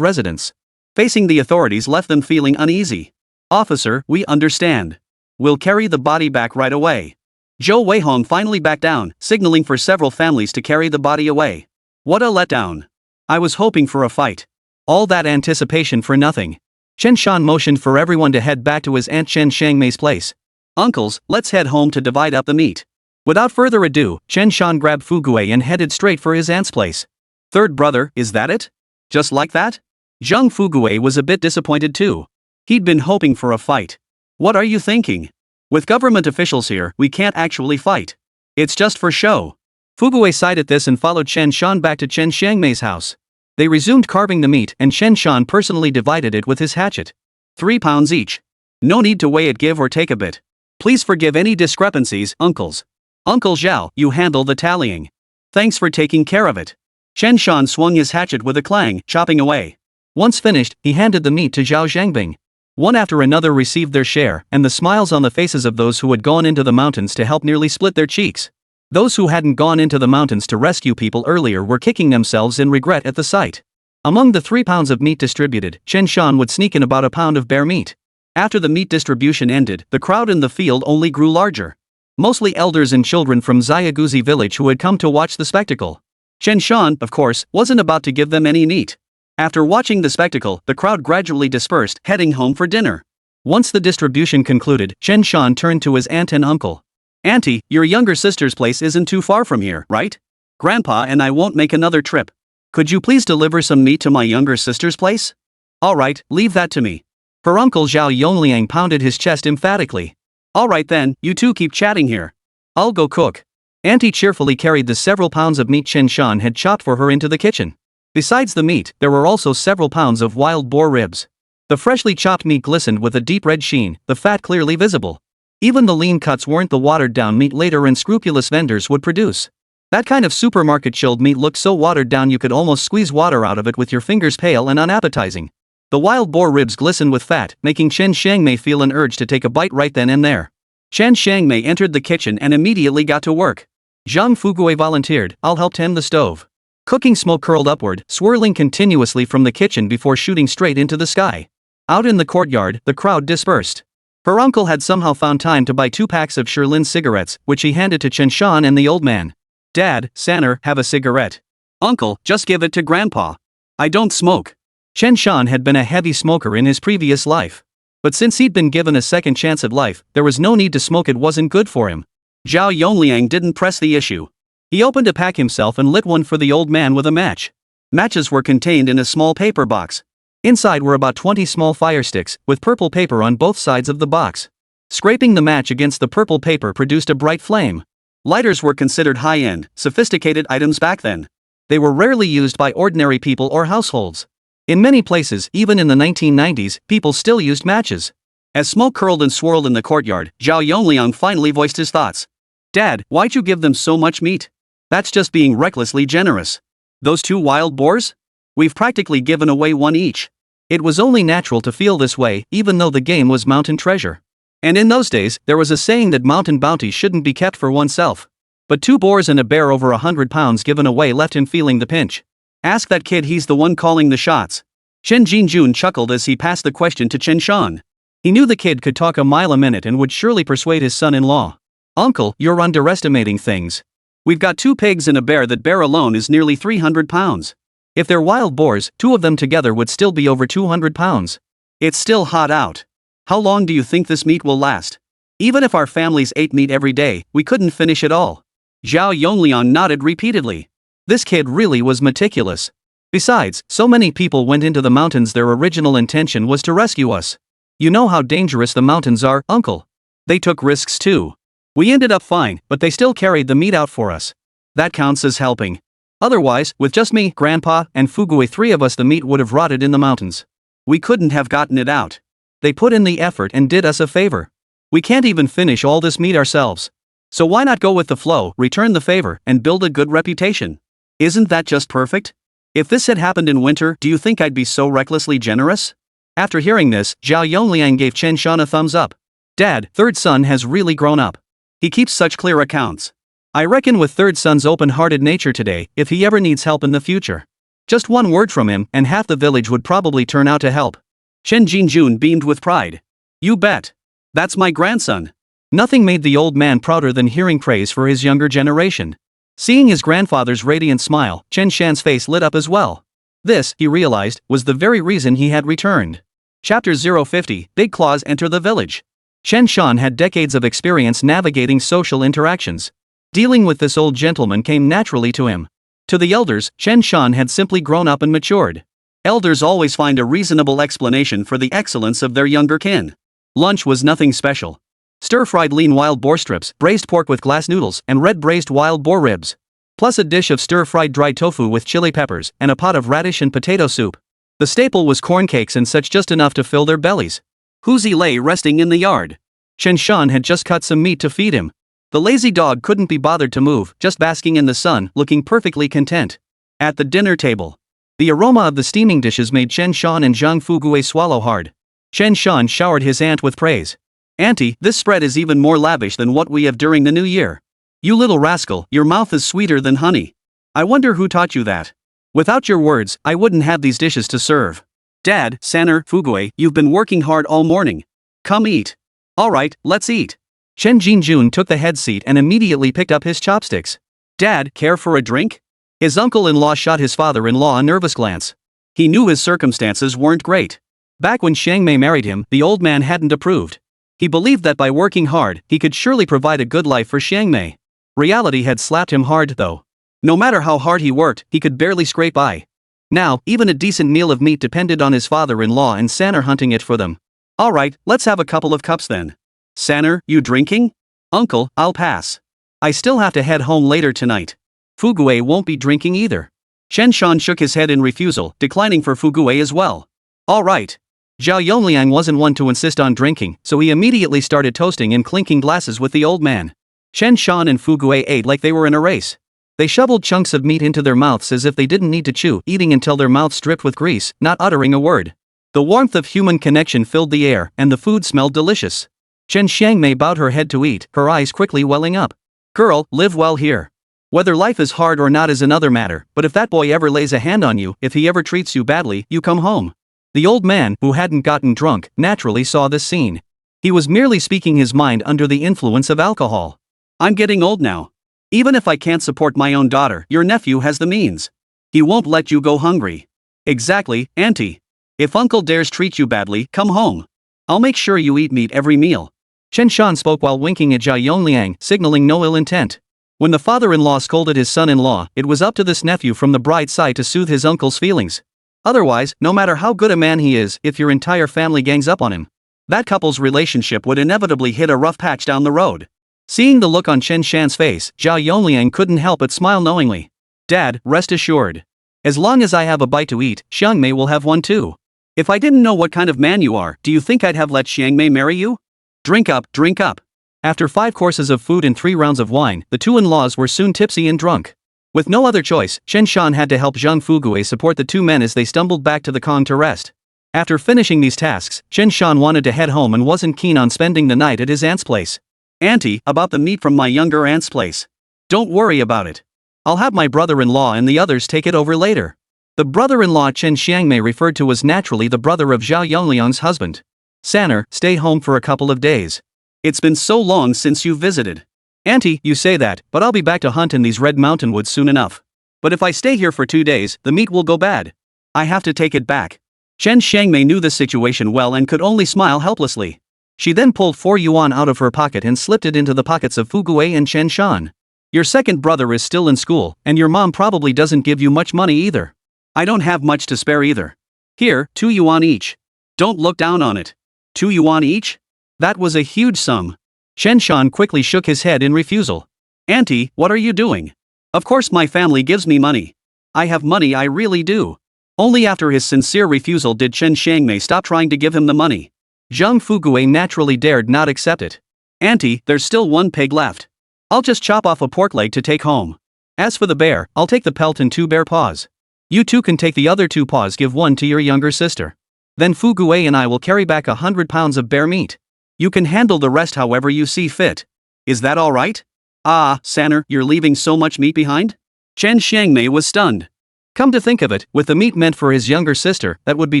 residents.
Facing the authorities left them feeling uneasy. Officer, we understand. We'll carry the body back right away. Zhou Weihong finally backed down, signaling for several families to carry the body away. What a letdown. I was hoping for a fight.
All that anticipation for nothing. Chen Shan motioned for everyone to head back to his aunt Chen Shangmei's place.
Uncles, let's head home to divide up the meat.
Without further ado, Chen Shan grabbed Fugui and headed straight for his aunt's place.
Third brother, is that it? Just like that? Zhang Fugui was a bit disappointed too. He'd been hoping for a fight. What are you thinking? With government officials here, we can't actually fight. It's just for show.
Fugui sighed at this and followed Chen Shan back to Chen Shangmei's house. They resumed carving the meat and Chen Shan personally divided it with his hatchet.
3 pounds each. No need to weigh it, give or take a bit. Please forgive any discrepancies, uncles. Uncle Zhao, you handle the tallying. Thanks for taking care of it. Chen Shan swung his hatchet with a clang, chopping away.
Once finished, he handed the meat to Zhao Zhangbing. One after another received their share, and the smiles on the faces of those who had gone into the mountains to help nearly split their cheeks. Those who hadn't gone into the mountains to rescue people earlier were kicking themselves in regret at the sight. Among the 3 pounds of meat distributed, Chen Shan would sneak in about a pound of bear meat. After the meat distribution ended, the crowd in the field only grew larger. Mostly elders and children from Xiaoguzi village who had come to watch the spectacle. Chen Shan, of course, wasn't about to give them any meat. After watching the spectacle, the crowd gradually dispersed, heading home for dinner. Once the distribution concluded, Chen Shan turned to his aunt and uncle. Auntie, your younger sister's place isn't too far from here, right? Grandpa and I won't make another trip. Could you please deliver some meat to my younger sister's place? Alright, leave that to me. Her uncle Zhao Yongliang pounded his chest emphatically. Alright then, you two keep chatting here. I'll go cook. Auntie cheerfully carried the several pounds of meat Chen Shan had chopped for her into the kitchen. Besides the meat, there were also several pounds of wild boar ribs. The freshly chopped meat glistened with a deep red sheen, the fat clearly visible. Even the lean cuts weren't the watered-down meat later unscrupulous vendors would produce. That kind of supermarket chilled meat looked so watered down you could almost squeeze water out of it with your fingers, pale and unappetizing. The wild boar ribs glistened with fat, making Chen Shangmei feel an urge to take a bite right then and there. Chen Shangmei entered the kitchen and immediately got to work. Zhang Fugui volunteered, I'll help tend the stove. Cooking smoke curled upward, swirling continuously from the kitchen before shooting straight into the sky. Out in the courtyard, the crowd dispersed. Her uncle had somehow found time to buy 2 packs of Shirlin cigarettes, which he handed to Chen Shan and the old man. Dad, Sanner, have a cigarette. Uncle, just give it to Grandpa. I don't smoke. Chen Shan had been a heavy smoker in his previous life. But since he'd been given a second chance at life, there was no need to smoke, it wasn't good for him. Zhao Yongliang didn't press the issue. He opened a pack himself and lit one for the old man with a match. Matches were contained in a small paper box. Inside were about 20 small fire sticks, with purple paper on both sides of the box. Scraping the match against the purple paper produced a bright flame. Lighters were considered high-end, sophisticated items back then. They were rarely used by ordinary people or households. In many places, even in the 1990s, people still used matches.
As smoke curled and swirled in the courtyard, Zhao Yongliang finally voiced his thoughts. Dad, why'd you give them so much meat? That's just being recklessly generous. Those 2 wild boars? We've practically given away 1 each. It was only natural to feel this way, even though the game was mountain treasure. And in those days, there was a saying that mountain bounty shouldn't be kept for oneself. But 2 boars and a bear over 100 pounds given away left him feeling the pinch. Ask that kid, he's the one calling the shots. Chen Jinjun chuckled as he passed the question to Chen Shan. He knew the kid could talk a mile a minute and would surely persuade his son-in-law. Uncle, you're underestimating things. We've got 2 pigs and a bear. That bear alone is nearly 300 pounds. If they're wild boars, 2 of them together would still be over 200 pounds. It's still hot out. How long do you think this meat will last? Even if our families ate meat every day, we couldn't finish it all. Zhao Yongliang nodded repeatedly. This kid really was meticulous. Besides, so many people went into the mountains, their original intention was to rescue us. You know how dangerous the mountains are, Uncle. They took risks too. We ended up fine, but they still carried the meat out for us. That counts as helping. Otherwise, with just me, Grandpa, and Fugui, 3 of us, the meat would have rotted in the mountains. We couldn't have gotten it out. They put in the effort and did us a favor. We can't even finish all this meat ourselves. So why not go with the flow, return the favor, and build a good reputation? Isn't that just perfect? If this had happened in winter, do you think I'd be so recklessly generous? After hearing this, Zhao Yongliang gave Chen Shan a thumbs up. Dad, 3rd son has really grown up. He keeps such clear accounts. I reckon with 3rd son's open-hearted nature today, if he ever needs help in the future, just 1 word from him and half the village would probably turn out to help. Chen Jinjun beamed with pride. You bet. That's my grandson. Nothing made the old man prouder than hearing praise for his younger generation. Seeing his grandfather's radiant smile, Chen Shan's face lit up as well. This, he realized, was the very reason he had returned. Chapter 050, Big Claws enter the village. Chen Shan had decades of experience navigating social interactions. Dealing with this old gentleman came naturally to him. To the elders, Chen Shan had simply grown up and matured. Elders always find a reasonable explanation for the excellence of their younger kin. Lunch was nothing special. Stir-fried lean wild boar strips, braised pork with glass noodles, and red braised wild boar ribs. Plus a dish of stir-fried dried tofu with chili peppers, and a pot of radish and potato soup. The staple was corn cakes and such, just enough to fill their bellies. Huzi lay resting in the yard. Chen Shan had just cut some meat to feed him. The lazy dog couldn't be bothered to move, just basking in the sun, looking perfectly content. At the dinner table, the aroma of the steaming dishes made Chen Shan and Zhang Fugui swallow hard. Chen Shan showered his aunt with praise. Auntie, this spread is even more lavish than what we have during the new year. You little rascal, your mouth is sweeter than honey. I wonder who taught you that. Without your words, I wouldn't have these dishes to serve. Dad, Sanner, Fugui, you've been working hard all morning. Come eat. Alright, let's eat. Chen Jinjun took the head seat and immediately picked up his chopsticks. Dad, care for a drink? His uncle-in-law shot his father-in-law a nervous glance. He knew his circumstances weren't great. Back when Xiang Mei married him, the old man hadn't approved. He believed that by working hard, he could surely provide a good life for Xiang Mei. Reality had slapped him hard though. No matter how hard he worked, he could barely scrape by. Now, even a decent meal of meat depended on his father-in-law and Sanner hunting it for them. Alright, let's have a couple of cups then. Sanner, you drinking? Uncle, I'll pass. I still have to head home later tonight. Fugui won't be drinking either. Chen Shan shook his head in refusal, declining for Fugui as well. Alright. Zhao Yongliang wasn't one to insist on drinking, so he immediately started toasting and clinking glasses with the old man. Chen Shan and Fugui ate like they were in a race. They shoveled chunks of meat into their mouths as if they didn't need to chew, eating until their mouths dripped with grease, not uttering a word. The warmth of human connection filled the air, and the food smelled delicious. Chen Xiangmei bowed her head to eat, her eyes quickly welling up. Girl, live well here. Whether life is hard or not is another matter, but if that boy ever lays a hand on you, if he ever treats you badly, you come home. The old man, who hadn't gotten drunk, naturally saw this scene. He was merely speaking his mind under the influence of alcohol. I'm getting old now. Even if I can't support my own daughter, your nephew has the means. He won't let you go hungry. Exactly, Auntie. If Uncle dares treat you badly, come home. I'll make sure you eat meat every meal. Chen Shan spoke while winking at Zhao Yongliang, signaling no ill intent. When the father-in-law scolded his son-in-law, it was up to this nephew from the bride's side to soothe his uncle's feelings. Otherwise, no matter how good a man he is, if your entire family gangs up on him, that couple's relationship would inevitably hit a rough patch down the road. Seeing the look on Chen Shan's face, Zhao Yongliang couldn't help but smile knowingly. Dad, rest assured. As long as I have a bite to eat, Xiang Mei will have one too. If I didn't know what kind of man you are, do you think I'd have let Xiang Mei marry you? Drink up, drink up.
After 5 courses of food and 3 rounds of wine, the two in-laws were soon tipsy and drunk. With no other choice, Chen Shan had to help Zhang Fugui support the two men as they stumbled back to the Kong to rest. After finishing these tasks, Chen Shan wanted to head home and wasn't keen on spending the night at his aunt's place.
Auntie, about the meat from my younger aunt's place. Don't worry about it. I'll have my brother-in-law and the others take it over later. The brother-in-law Chen Xiangmei referred to was naturally the brother of Zhao Yongliang's husband. Sanner, stay home for a couple of days. It's been so long since you visited.
Auntie, you say that, but I'll be back to hunt in these red mountain woods soon enough.
But if I stay here for 2 days, the meat will go bad. I have to take it back. Chen Xiangmei knew the situation well and could only smile helplessly.
She then pulled 4 yuan out of her pocket and slipped it into the pockets of Fugui and Chen Shan. Your second brother is still in school, and your mom probably doesn't give you much money either.
I don't have much to spare either. Here, 2 yuan each. Don't look down on it. 2 yuan each? That was a huge sum.
Chen Shan quickly shook his head in refusal.
Auntie, what are you doing? Of course my family gives me money. I have money, I really do. Only after his sincere refusal did Chen Xiangmei stop trying to give him the money.
Zhang Fugui naturally dared not accept it.
Auntie, there's still 1 pig left. I'll just chop off a pork leg to take home.
As for the bear, I'll take the pelt and 2 bear paws. You two can take the other 2 paws, give 1 to your younger sister. Then Fugui and I will carry back 100 pounds of bear meat. You can handle the rest however you see fit.
Is that all right? Ah, Sanner, you're leaving so much meat behind? Chen Xiangmei was stunned.
Come to think of it, with the meat meant for his younger sister, that would be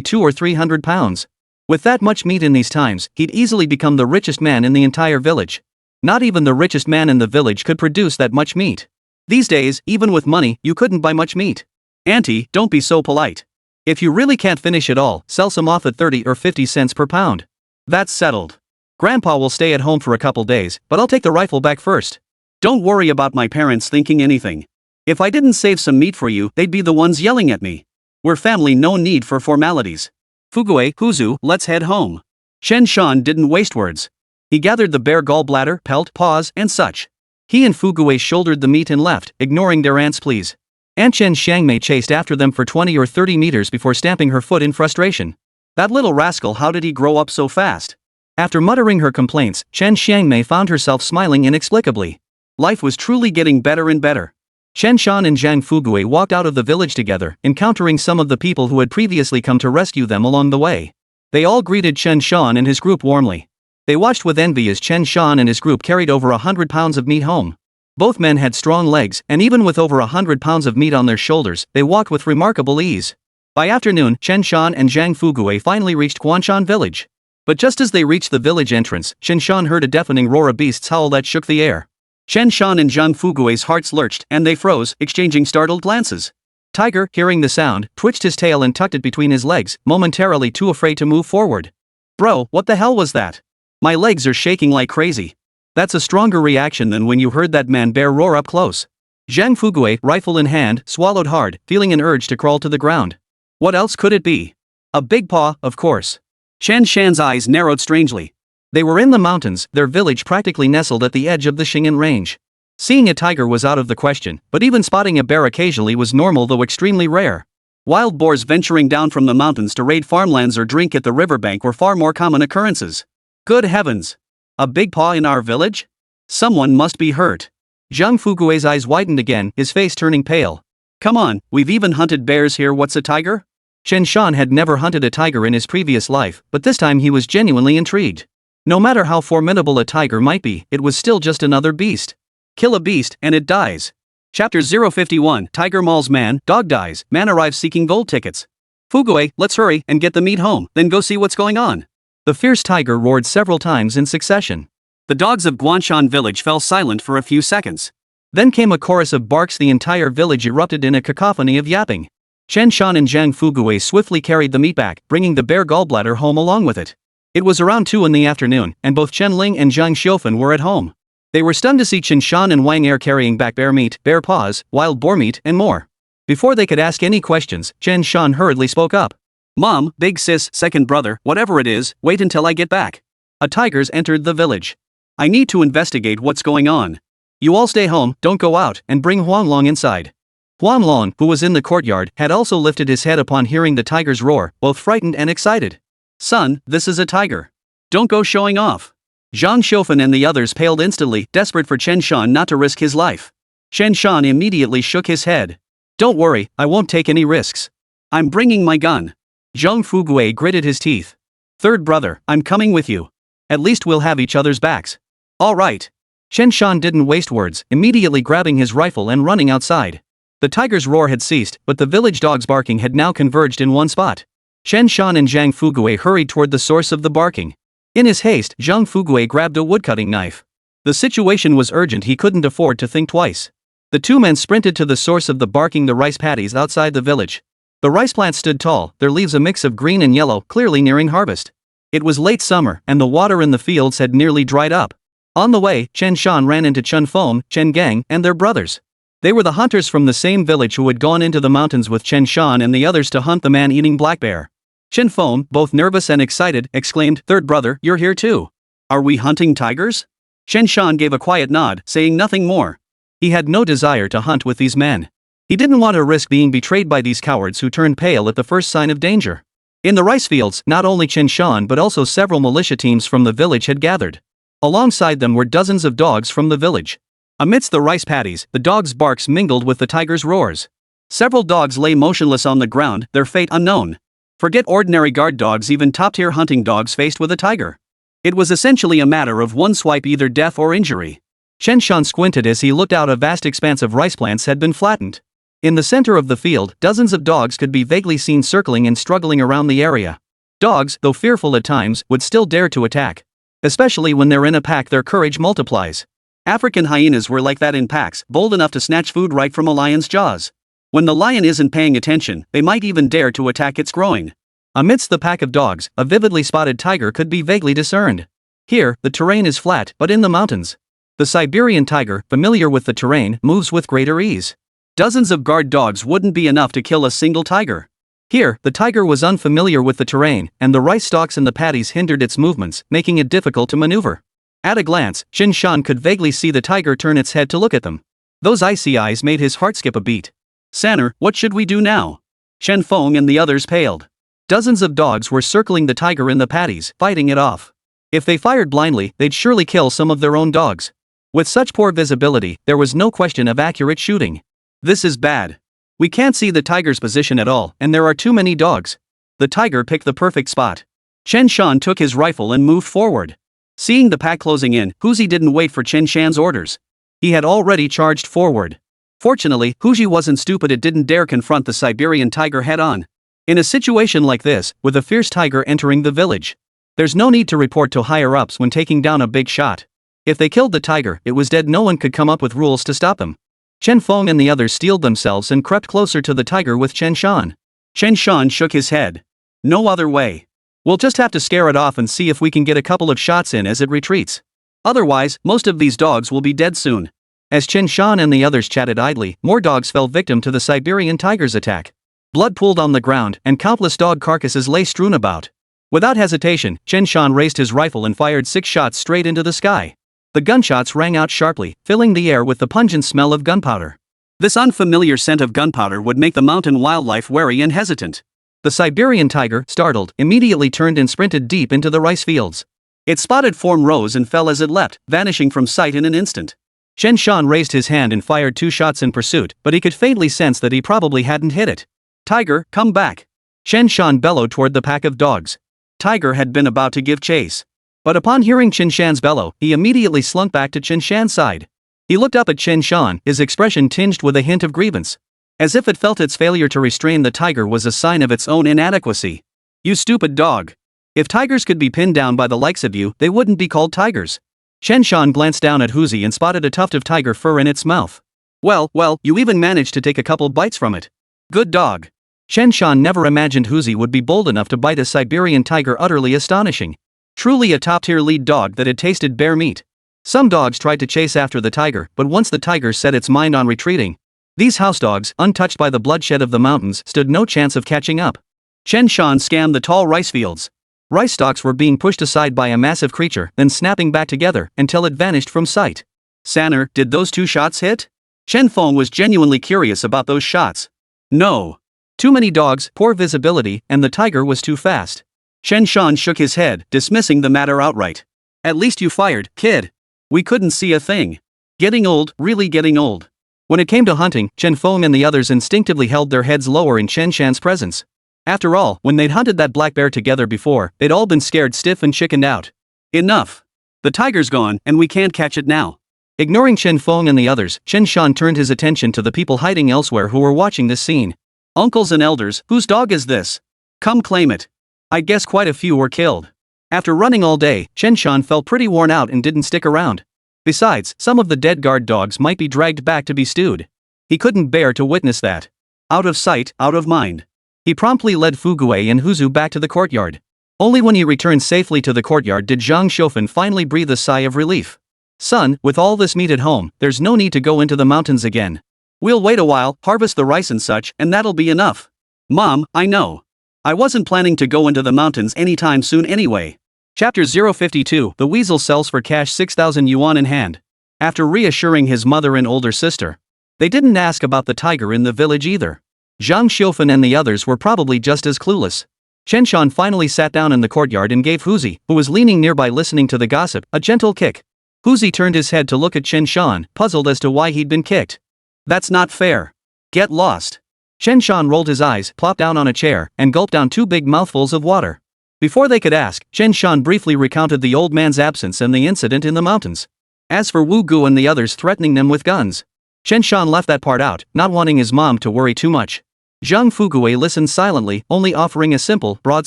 200 or 300 pounds. With that much meat in these times, he'd easily become the richest man in the entire village. Not even the richest man in the village could produce that much meat. These days, even with money, you couldn't buy much meat.
Auntie, don't be so polite.
If you really can't finish it all, sell some off at 30 or 50 cents per pound.
That's settled.
Grandpa will stay at home for a couple days, but I'll take the rifle back first.
Don't worry about my parents thinking anything. If I didn't save some meat for you, they'd be the ones yelling at me. We're family, no need for formalities.
Fugui, Huzu,
let's head home. Chen Shan didn't waste words. He gathered the bear gallbladder, pelt, paws, and such.
He and Fugui shouldered the meat and left, ignoring their aunt's pleas. Aunt Chen Xiangmei chased after them for 20 or 30 meters before stamping her foot in frustration.
That little rascal, how did he grow up so fast?
After muttering her complaints, Chen Xiangmei found herself smiling inexplicably. Life was truly getting better and better. Chen Shan and Zhang Fugui walked out of the village together, encountering some of the people who had previously come to rescue them along the way. They all greeted Chen Shan and his group warmly. They watched with envy as Chen Shan and his group carried over 100 pounds of meat home. Both men had strong legs, and even with over 100 pounds of meat on their shoulders, they walked with remarkable ease. By afternoon, Chen Shan and Zhang Fugui finally reached Quanshan village. But just as they reached the village entrance, Chen Shan heard a deafening roar of beasts howl that shook the air.
Chen Shan and Zhang Fugui's hearts lurched, and they froze, exchanging startled glances.
Tiger, hearing the sound, twitched his tail and tucked it between his legs, momentarily too afraid to move forward.
Bro, what the hell was that? My legs are shaking like crazy.
That's a stronger reaction than when you heard that man bear roar up close. Zhang Fugui, rifle in hand, swallowed hard, feeling an urge to crawl to the ground. What else could it be? A big paw, of course.
Chen Shan's eyes narrowed strangely.
They were in the mountains, their village practically nestled at the edge of the Xing'an range. Seeing a tiger was out of the question, but even spotting a bear occasionally was normal though extremely rare.
Wild boars venturing down from the mountains to raid farmlands or drink at the riverbank were far more common occurrences. Good heavens! A big paw in our village? Someone must be hurt.
Zhang Fugui's eyes widened again, his face turning pale.
Come on, we've even hunted bears here, what's a tiger?
Chen Shan had never hunted a tiger in his previous life, but this time he was genuinely intrigued. No matter how formidable a tiger might be, it was still just another beast.
Kill a beast, and it dies. Chapter 051, Tiger mauls man, dog dies, man arrives seeking gold tickets. Fugui, let's hurry and get the meat home, then go see what's going on.
The fierce tiger roared several times in succession.
The dogs of Guanshan village fell silent for a few seconds.
Then came a chorus of barks. The entire village erupted in a cacophony of yapping. Chen Shan and Zhang Fugui swiftly carried the meat back, bringing the bear gallbladder home along with it. It was around 2 in the afternoon, and both Chen Ling and Zhang Xiufen were at home. They were stunned to see Chen Shan and Wan'er carrying back bear meat, bear paws, wild boar meat, and more. Before they could ask any questions, Chen Shan hurriedly spoke up.
Mom, big sis, second brother, whatever it is, wait until I get back. A tiger's entered the village. I need to investigate what's going on.
You all stay home, don't go out, and bring Huanglong inside.
Huanlong, who was in the courtyard, had also lifted his head upon hearing the tiger's roar, both frightened and excited. "Son, this is a tiger. Don't go showing off." Zhang Xiaofan and the others paled instantly, desperate for Chen Shan not to risk his life. Chen Shan immediately shook his head. "Don't worry, I won't take any risks. I'm bringing my gun." Zhang Fugui gritted his teeth. "Third brother, I'm coming with you. At least we'll have each other's backs." "All right." Chen Shan didn't waste words, immediately grabbing his rifle and running outside. The tiger's roar had ceased, but the village dogs' barking had now converged in one spot. Chen Shan and Zhang Fugui hurried toward the source of the barking. In his haste, Zhang Fugui grabbed a woodcutting knife. The situation was urgent, he couldn't afford to think twice. The two men sprinted to the source of the barking, the rice paddies outside the village. The rice plants stood tall, their leaves a mix of green and yellow, clearly nearing harvest. It was late summer, and the water in the fields had nearly dried up. On the way, Chen Shan ran into Chen Feng, Chen Gang, and their brothers. They were the hunters from the same village who had gone into the mountains with Chen Shan and the others to hunt the man-eating black bear. Chen Feng, both nervous and excited, exclaimed, "Third brother, you're here too. Are we hunting tigers?" Chen Shan gave a quiet nod, saying nothing more. He had no desire to hunt with these men. He didn't want to risk being betrayed by these cowards who turned pale at the first sign of danger. In the rice fields, not only Chen Shan but also several militia teams from the village had gathered. Alongside them were dozens of dogs from the village. Amidst the rice paddies, the dogs' barks mingled with the tiger's roars. Several dogs lay motionless on the ground, their fate unknown. Forget ordinary guard dogs, even top-tier hunting dogs faced with a tiger. It was essentially a matter of one swipe, either death or injury. Chen Shan squinted as he looked out. A vast expanse of rice plants had been flattened. In the center of the field, dozens of dogs could be vaguely seen circling and struggling around the area. Dogs, though fearful at times, would still dare to attack. Especially when they're in a pack, their courage multiplies. African hyenas were like that in packs, bold enough to snatch food right from a lion's jaws. When the lion isn't paying attention, they might even dare to attack its groin. Amidst the pack of dogs, a vividly spotted tiger could be vaguely discerned. Here, the terrain is flat, but in the mountains, the Siberian tiger, familiar with the terrain, moves with greater ease. Dozens of guard dogs wouldn't be enough to kill a single tiger. Here, the tiger was unfamiliar with the terrain, and the rice stalks in the paddies hindered its movements, making it difficult to maneuver. At a glance, Chen Shan could vaguely see the tiger turn its head to look at them. Those icy eyes made his heart skip a beat. "Sanner, what should we do now?" Chen Feng and the others paled. Dozens of dogs were circling the tiger in the paddies, fighting it off. If they fired blindly, they'd surely kill some of their own dogs. With such poor visibility, there was no question of accurate shooting. "This is bad. We can't see the tiger's position at all, and there are too many dogs." The tiger picked the perfect spot. Chen Shan took his rifle and moved forward. Seeing the pack closing in, Huzi didn't wait for Chen Shan's orders. He had already charged forward. Fortunately, Huzi wasn't stupid. It didn't dare confront the Siberian tiger head-on. In a situation like this, with a fierce tiger entering the village, there's no need to report to higher-ups when taking down a big shot. If they killed the tiger, it was dead. No one could come up with rules to stop them. Chen Feng and the others steeled themselves and crept closer to the tiger with Chen Shan. Chen Shan shook his head. "No other way. We'll just have to scare it off and see if we can get a couple of shots in as it retreats. Otherwise, most of these dogs will be dead soon." As Chen Shan and the others chatted idly, more dogs fell victim to the Siberian tiger's attack. Blood pooled on the ground, and countless dog carcasses lay strewn about. Without hesitation, Chen Shan raised his rifle and fired 6 shots straight into the sky. The gunshots rang out sharply, filling the air with the pungent smell of gunpowder. This unfamiliar scent of gunpowder would make the mountain wildlife wary and hesitant. The Siberian tiger, startled, immediately turned and sprinted deep into the rice fields. Its spotted form rose and fell as it leapt, vanishing from sight in an instant. Chen Shan raised his hand and fired 2 shots in pursuit, but he could faintly sense that he probably hadn't hit it. "Tiger, come back!" Chen Shan bellowed toward the pack of dogs. Tiger had been about to give chase. But upon hearing Chen Shan's bellow, he immediately slunk back to Chen Shan's side. He looked up at Chen Shan, his expression tinged with a hint of grievance. As if it felt its failure to restrain the tiger was a sign of its own inadequacy. "You stupid dog. If tigers could be pinned down by the likes of you, they wouldn't be called tigers." Chen Shan glanced down at Huzi and spotted a tuft of tiger fur in its mouth. Well, you even managed to take a couple bites from it. Good dog." Chen Shan never imagined Huzi would be bold enough to bite a Siberian tiger, utterly astonishing. Truly a top-tier lead dog that had tasted bear meat. Some dogs tried to chase after the tiger, but once the tiger set its mind on retreating, these house dogs, untouched by the bloodshed of the mountains, stood no chance of catching up. Chen Shan scanned the tall rice fields. Rice stalks were being pushed aside by a massive creature, then snapping back together until it vanished from sight. "Sanner, did those 2 shots hit?" Chen Feng was genuinely curious about those shots. No. Too many dogs, poor visibility, and the tiger was too fast. Chen Shan shook his head, dismissing the matter outright. At least you fired, kid. We couldn't see a thing. Getting old, really getting old. When it came to hunting, Chen Feng and the others instinctively held their heads lower in Chen Shan's presence. After all, when they'd hunted that black bear together before, they'd all been scared stiff and chickened out. Enough. The tiger's gone, and we can't catch it now. Ignoring Chen Feng and the others, Chen Shan turned his attention to the people hiding elsewhere who were watching this scene. Uncles and elders, whose dog is this? Come claim it. I guess quite a few were killed. After running all day, Chen Shan felt pretty worn out and didn't stick around. Besides, some of the dead guard dogs might be dragged back to be stewed. He couldn't bear to witness that. Out of sight, out of mind. He promptly led Fugui and Huzu back to the courtyard. Only when he returned safely to the courtyard did Zhang Xiaofan finally breathe a sigh of relief. Son, with all this meat at home, there's no need to go into the mountains again. We'll wait a while, harvest the rice and such, and that'll be enough. Mom, I know. I wasn't planning to go into the mountains anytime soon anyway. Chapter 052, The Weasel sells for cash 6,000 yuan in hand. After reassuring his mother and older sister, they didn't ask about the tiger in the village either. Zhang Xiaofan and the others were probably just as clueless. Chen Shan finally sat down in the courtyard and gave Huzi, who was leaning nearby listening to the gossip, a gentle kick. Huzi turned his head to look at Chen Shan, puzzled as to why he'd been kicked. That's not fair. Get lost. Chen Shan rolled his eyes, plopped down on a chair, and gulped down 2 big mouthfuls of water. Before they could ask, Chen Shan briefly recounted the old man's absence and the incident in the mountains. As for Wu Gu and the others threatening them with guns, Chen Shan left that part out, not wanting his mom to worry too much. Zhang Fugui listened silently, only offering a simple, broad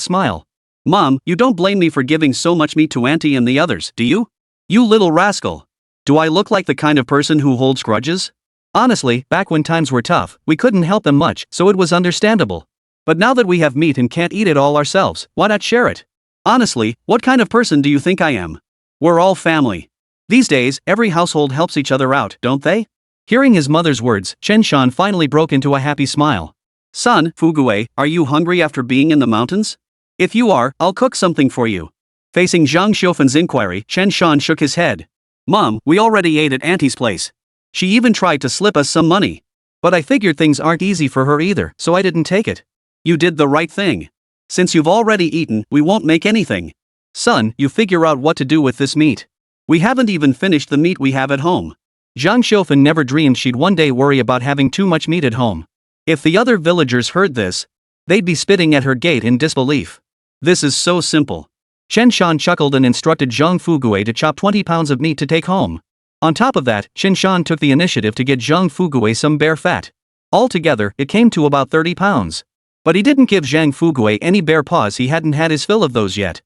smile. Mom, you don't blame me for giving so much meat to Auntie and the others, do you? You little rascal. Do I look like the kind of person who holds grudges? Honestly, back when times were tough, we couldn't help them much, so it was understandable. But now that we have meat and can't eat it all ourselves, why not share it? Honestly, what kind of person do you think I am? We're all family. These days, every household helps each other out, don't they? Hearing his mother's words, Chen Shan finally broke into a happy smile. Son, Fugui, are you hungry after being in the mountains? If you are, I'll cook something for you. Facing Zhang Xiaofan's inquiry, Chen Shan shook his head. Mom, we already ate at Auntie's place. She even tried to slip us some money. But I figured things aren't easy for her either, so I didn't take it. You did the right thing. Since you've already eaten, we won't make anything. Son, you figure out what to do with this meat. We haven't even finished the meat we have at home. Zhang Xiaofan never dreamed she'd one day worry about having too much meat at home. If the other villagers heard this, they'd be spitting at her gate in disbelief. This is so simple. Chen Shan chuckled and instructed Zhang Fugui to chop 20 pounds of meat to take home. On top of that, Chen Shan took the initiative to get Zhang Fugui some bear fat. Altogether, it came to about 30 pounds. But he didn't give Zhang Fugui any bear paws, he hadn't had his fill of those yet.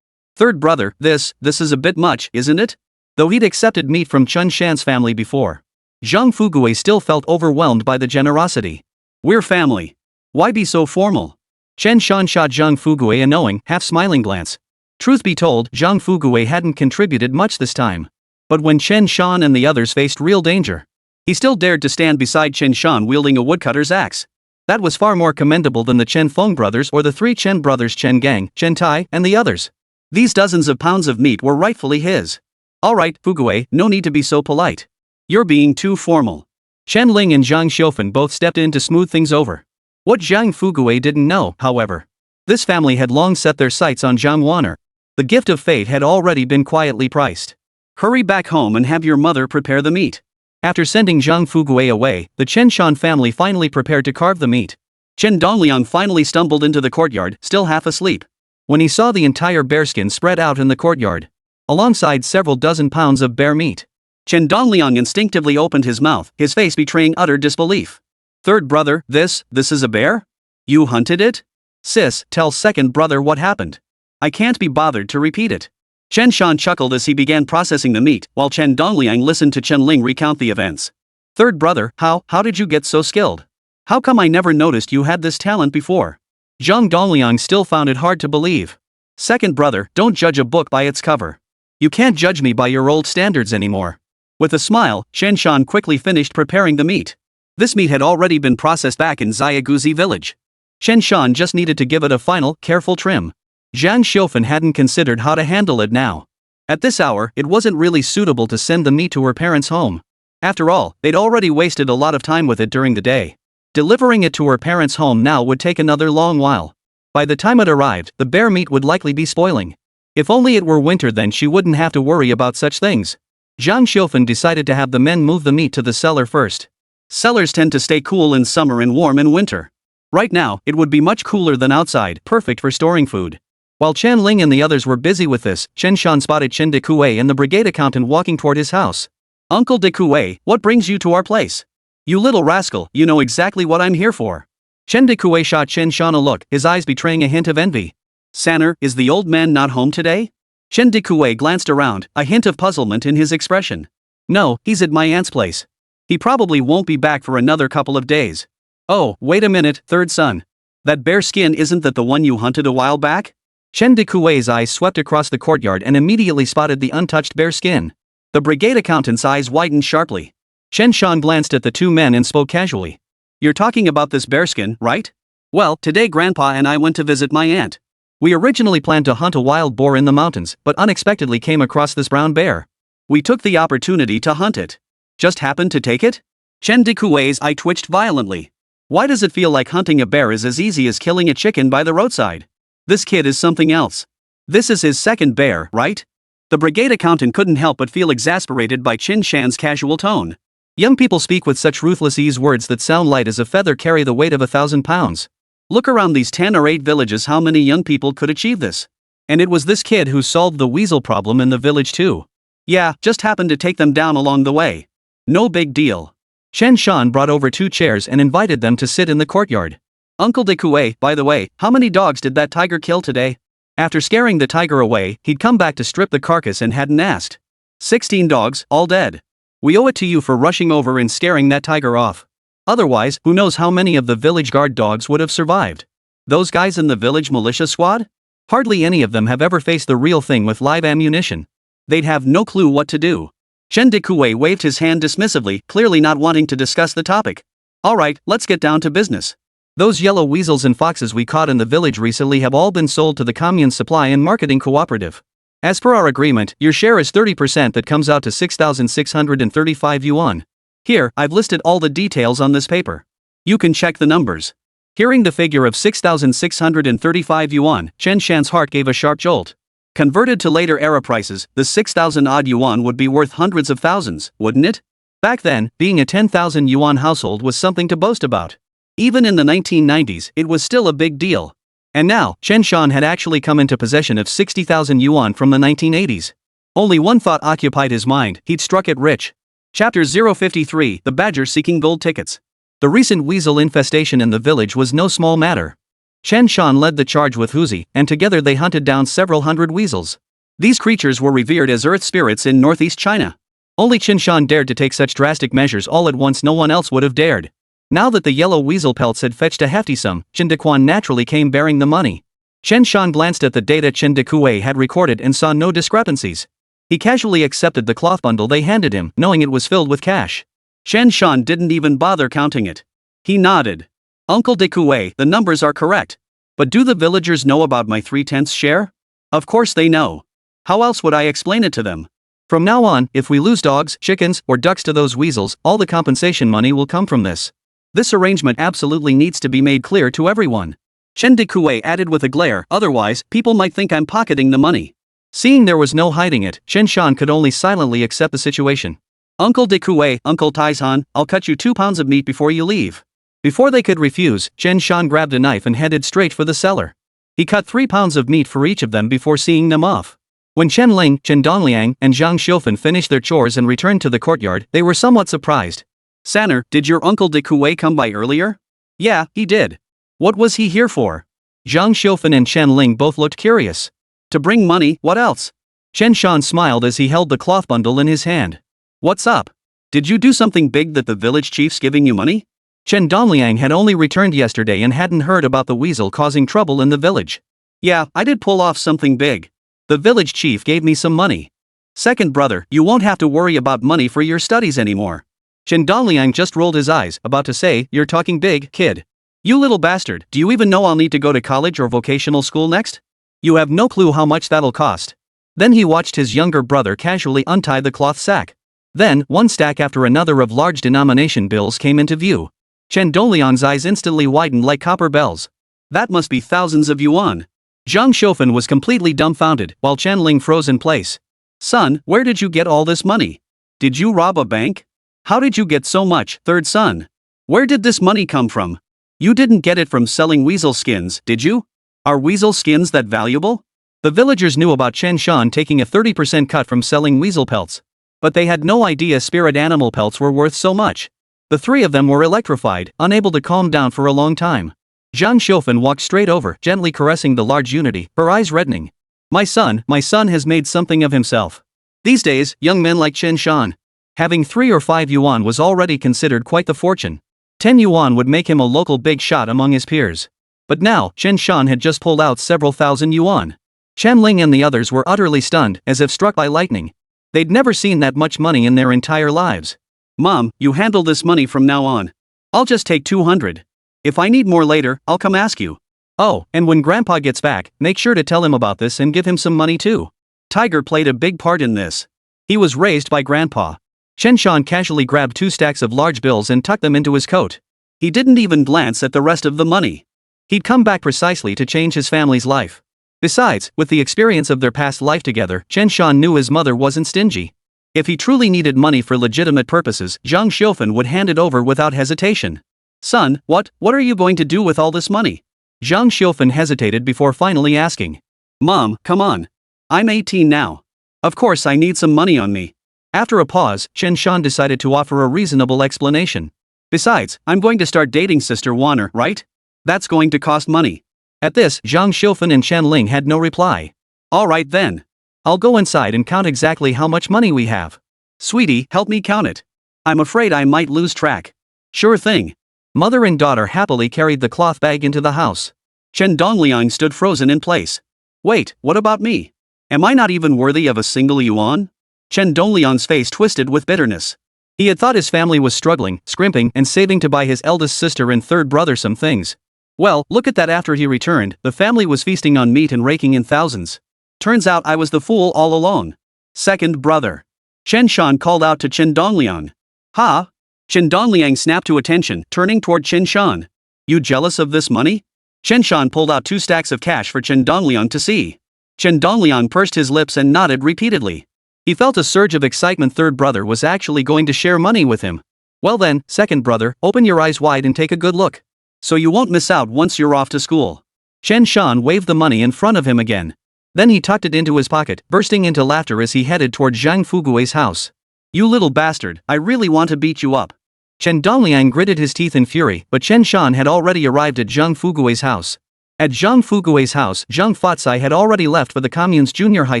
Third brother, this is a bit much, isn't it? Though he'd accepted meat from Chen Shan's family before, Zhang Fugui still felt overwhelmed by the generosity. We're family. Why be so formal? Chen Shan shot Zhang Fugui a knowing, half-smiling glance. Truth be told, Zhang Fugui hadn't contributed much this time. But when Chen Shan and the others faced real danger, he still dared to stand beside Chen Shan wielding a woodcutter's axe. That was far more commendable than the Chen Feng brothers or the 3 Chen brothers Chen Gang, Chen Tai, and the others. These dozens of pounds of meat were rightfully his. Alright, Fugui, no need to be so polite. You're being too formal. Chen Ling and Zhang Xiaofan both stepped in to smooth things over. What Zhang Fugui didn't know, however, this family had long set their sights on Zhang Wan'er. The gift of fate had already been quietly priced. Hurry back home and have your mother prepare the meat. After sending Zhang Fugui away, the Chen Shan family finally prepared to carve the meat. Chen Dongliang finally stumbled into the courtyard, still half asleep. When he saw the entire bearskin spread out in the courtyard, alongside several dozen pounds of bear meat, Chen Dongliang instinctively opened his mouth, his face betraying utter disbelief. Third brother, this is a bear? You hunted it? Sis, tell second brother what happened. I can't be bothered to repeat it. Chen Shan chuckled as he began processing the meat, while Chen Dongliang listened to Chen Ling recount the events. Third brother, how did you get so skilled? How come I never noticed you had this talent before? Zhang Dongliang still found it hard to believe. Second brother, don't judge a book by its cover. You can't judge me by your old standards anymore. With a smile, Chen Shan quickly finished preparing the meat. This meat had already been processed back in Xiaguzi village. Chen Shan just needed to give it a final, careful trim. Zhang Xiaofan hadn't considered how to handle it now. At this hour, it wasn't really suitable to send the meat to her parents' home. After all, they'd already wasted a lot of time with it during the day. Delivering it to her parents' home now would take another long while. By the time it arrived, the bear meat would likely be spoiling. If only it were winter, then she wouldn't have to worry about such things. Zhang Xiufen decided to have the men move the meat to the cellar first. Cellars tend to stay cool in summer and warm in winter. Right now, it would be much cooler than outside, perfect for storing food. While Chen Ling and the others were busy with this, Chen Shan spotted Chen de Kuei and the brigade accountant walking toward his house. "Uncle de Kuei, what brings you to our place? You little rascal, you know exactly what I'm here for." Chen de Kuei shot Chen Shan a look, his eyes betraying a hint of envy. "Sanner, is the old man not home today?" Chen de Kuei glanced around, a hint of puzzlement in his expression. "No, he's at my aunt's place. He probably won't be back for another couple of days." "Oh, wait a minute, third son. That bear skin, isn't that the one you hunted a while back?" Chen de Kuei's eyes swept across the courtyard and immediately spotted the untouched bear skin. The brigade accountant's eyes widened sharply. Chen Shan glanced at the two men and spoke casually. "You're talking about this bearskin, right? Well, today Grandpa and I went to visit my aunt. We originally planned to hunt a wild boar in the mountains, but unexpectedly came across this brown bear. We took the opportunity to hunt it. Just happened to take it?" Chen de Kuei's eye twitched violently. "Why does it feel like hunting a bear is as easy as killing a chicken by the roadside? This kid is something else. This is his second bear, right?" The brigade accountant couldn't help but feel exasperated by Chen Shan's casual tone. Young people speak with such ruthless ease, words that sound light as a feather carry the weight of 1,000 pounds. Look around these 10 or 8 villages, how many young people could achieve this? And it was this kid who solved the weasel problem in the village too. Yeah, just happened to take them down along the way. No big deal. Chen Shan brought over 2 chairs and invited them to sit in the courtyard. "Uncle de Kuei, by the way, how many dogs did that tiger kill today?" After scaring the tiger away, he'd come back to strip the carcass and hadn't asked. 16 dogs, all dead. We owe it to you for rushing over and scaring that tiger off. Otherwise, who knows how many of the village guard dogs would have survived? Those guys in the village militia squad? Hardly any of them have ever faced the real thing with live ammunition. They'd have no clue what to do." Chen de Kuei waved his hand dismissively, clearly not wanting to discuss the topic. "All right, let's get down to business. Those yellow weasels and foxes we caught in the village recently have all been sold to the Commune's Supply and Marketing Cooperative. As per our agreement, your share is 30%, that comes out to 6,635 yuan. Here, I've listed all the details on this paper. You can check the numbers." Hearing the figure of 6,635 yuan, Chen Shan's heart gave a sharp jolt. Converted to later era prices, the 6,000 odd yuan would be worth hundreds of thousands, wouldn't it? Back then, being a 10,000 yuan household was something to boast about. Even in the 1990s, it was still a big deal. And now, Chen Shan had actually come into possession of 60,000 yuan from the 1980s. Only one thought occupied his mind: he'd struck it rich. Chapter 053, The Badger Seeking Gold Tickets. The recent weasel infestation in the village was no small matter. Chen Shan led the charge with Huzi, and together they hunted down several hundred weasels. These creatures were revered as earth spirits in northeast China. Only Chen Shan dared to take such drastic measures all at once, no one else would have dared. Now that the yellow weasel pelts had fetched a hefty sum, Chen Dequan naturally came bearing the money. Chen Shan glanced at the data Chen de Kuei had recorded and saw no discrepancies. He casually accepted the cloth bundle they handed him, knowing it was filled with cash. Chen Shan didn't even bother counting it. He nodded. "Uncle de Kuei, the numbers are correct. But do the villagers know about my 3/10 share?" "Of course they know. How else would I explain it to them? From now on, if we lose dogs, chickens, or ducks to those weasels, all the compensation money will come from this. This arrangement absolutely needs to be made clear to everyone." Chen de Kuei added with a glare, "Otherwise, people might think I'm pocketing the money." Seeing there was no hiding it, Chen Shan could only silently accept the situation. "Uncle de Kuei, Uncle Taizhan, I'll cut you 2 pounds of meat before you leave." Before they could refuse, Chen Shan grabbed a knife and headed straight for the cellar. He cut 3 pounds of meat for each of them before seeing them off. When Chen Ling, Chen Dongliang, and Zhang Xiufen finished their chores and returned to the courtyard, they were somewhat surprised. "Sanner, did your Uncle de Kuei come by earlier?" "Yeah, he did." "What was he here for?" Zhang Xiufen and Chen Ling both looked curious. "To bring money, what else?" Chen Shan smiled as he held the cloth bundle in his hand. "What's up? Did you do something big that the village chief's giving you money?" Chen Dongliang had only returned yesterday and hadn't heard about the weasel causing trouble in the village. "Yeah, I did pull off something big. The village chief gave me some money. Second brother, you won't have to worry about money for your studies anymore." Chen Dongliang just rolled his eyes, about to say, "You're talking big, kid. You little bastard, do you even know I'll need to go to college or vocational school next? You have no clue how much that'll cost." Then he watched his younger brother casually untie the cloth sack. Then, one stack after another of large denomination bills came into view. Chen Dongliang's eyes instantly widened like copper bells. That must be thousands of yuan. Zhang Xiaofan was completely dumbfounded, while Chen Ling froze in place. Son, where did you get all this money? Did you rob a bank? How did you get so much, third son? Where did this money come from? You didn't get it from selling weasel skins, did you? Are weasel skins that valuable? The villagers knew about Chen Shan taking a 30% cut from selling weasel pelts. But they had no idea spirit animal pelts were worth so much. The three of them were electrified, unable to calm down for a long time. Zhang Xiaofan walked straight over, gently caressing the large unity, her eyes reddening. My son has made something of himself. These days, young men like Chen Shan, having 3 or 5 yuan was already considered quite the fortune. 10 yuan would make him a local big shot among his peers. But now, Chen Shan had just pulled out several thousand yuan. Chen Ling and the others were utterly stunned, as if struck by lightning. They'd never seen that much money in their entire lives. Mom, you handle this money from now on. I'll just take 200. If I need more later, I'll come ask you. Oh, and when Grandpa gets back, make sure to tell him about this and give him some money too. Tiger played a big part in this. He was raised by Grandpa. Chen Shan casually grabbed 2 stacks of large bills and tucked them into his coat. He didn't even glance at the rest of the money. He'd come back precisely to change his family's life. Besides, with the experience of their past life together, Chen Shan knew his mother wasn't stingy. If he truly needed money for legitimate purposes, Zhang Xiaofan would hand it over without hesitation. Son, what are you going to do with all this money? Zhang Xiaofan hesitated before finally asking. Mom, come on. I'm 18 now. Of course I need some money on me. After a pause, Chen Shan decided to offer a reasonable explanation. Besides, I'm going to start dating Sister Wan'er, right? That's going to cost money. At this, Zhang Xiaofan and Chen Ling had no reply. Alright then. I'll go inside and count exactly how much money we have. Sweetie, help me count it. I'm afraid I might lose track. Sure thing. Mother and daughter happily carried the cloth bag into the house. Chen Dongliang stood frozen in place. Wait, what about me? Am I not even worthy of a single yuan? Chen Dongliang's face twisted with bitterness. He had thought his family was struggling, scrimping, and saving to buy his eldest sister and third brother some things. Well, look at that. After he returned, the family was feasting on meat and raking in thousands. Turns out I was the fool all along. Second brother. Chen Shan called out to Chen Dongliang. Ha? Chen Dongliang snapped to attention, turning toward Chen Shan. You jealous of this money? Chen Shan pulled out 2 stacks of cash for Chen Dongliang to see. Chen Dongliang pursed his lips and nodded repeatedly. He felt a surge of excitement. Third brother was actually going to share money with him. Well then, second brother, open your eyes wide and take a good look. So you won't miss out once you're off to school. Chen Shan waved the money in front of him again. Then he tucked it into his pocket, bursting into laughter as he headed toward Zhang Fugui's house. You little bastard, I really want to beat you up. Chen Dongliang gritted his teeth in fury, but Chen Shan had already arrived at Zhang Fugui's house. At Zhang Fugui's house, Zhang Fatsai had already left for the commune's junior high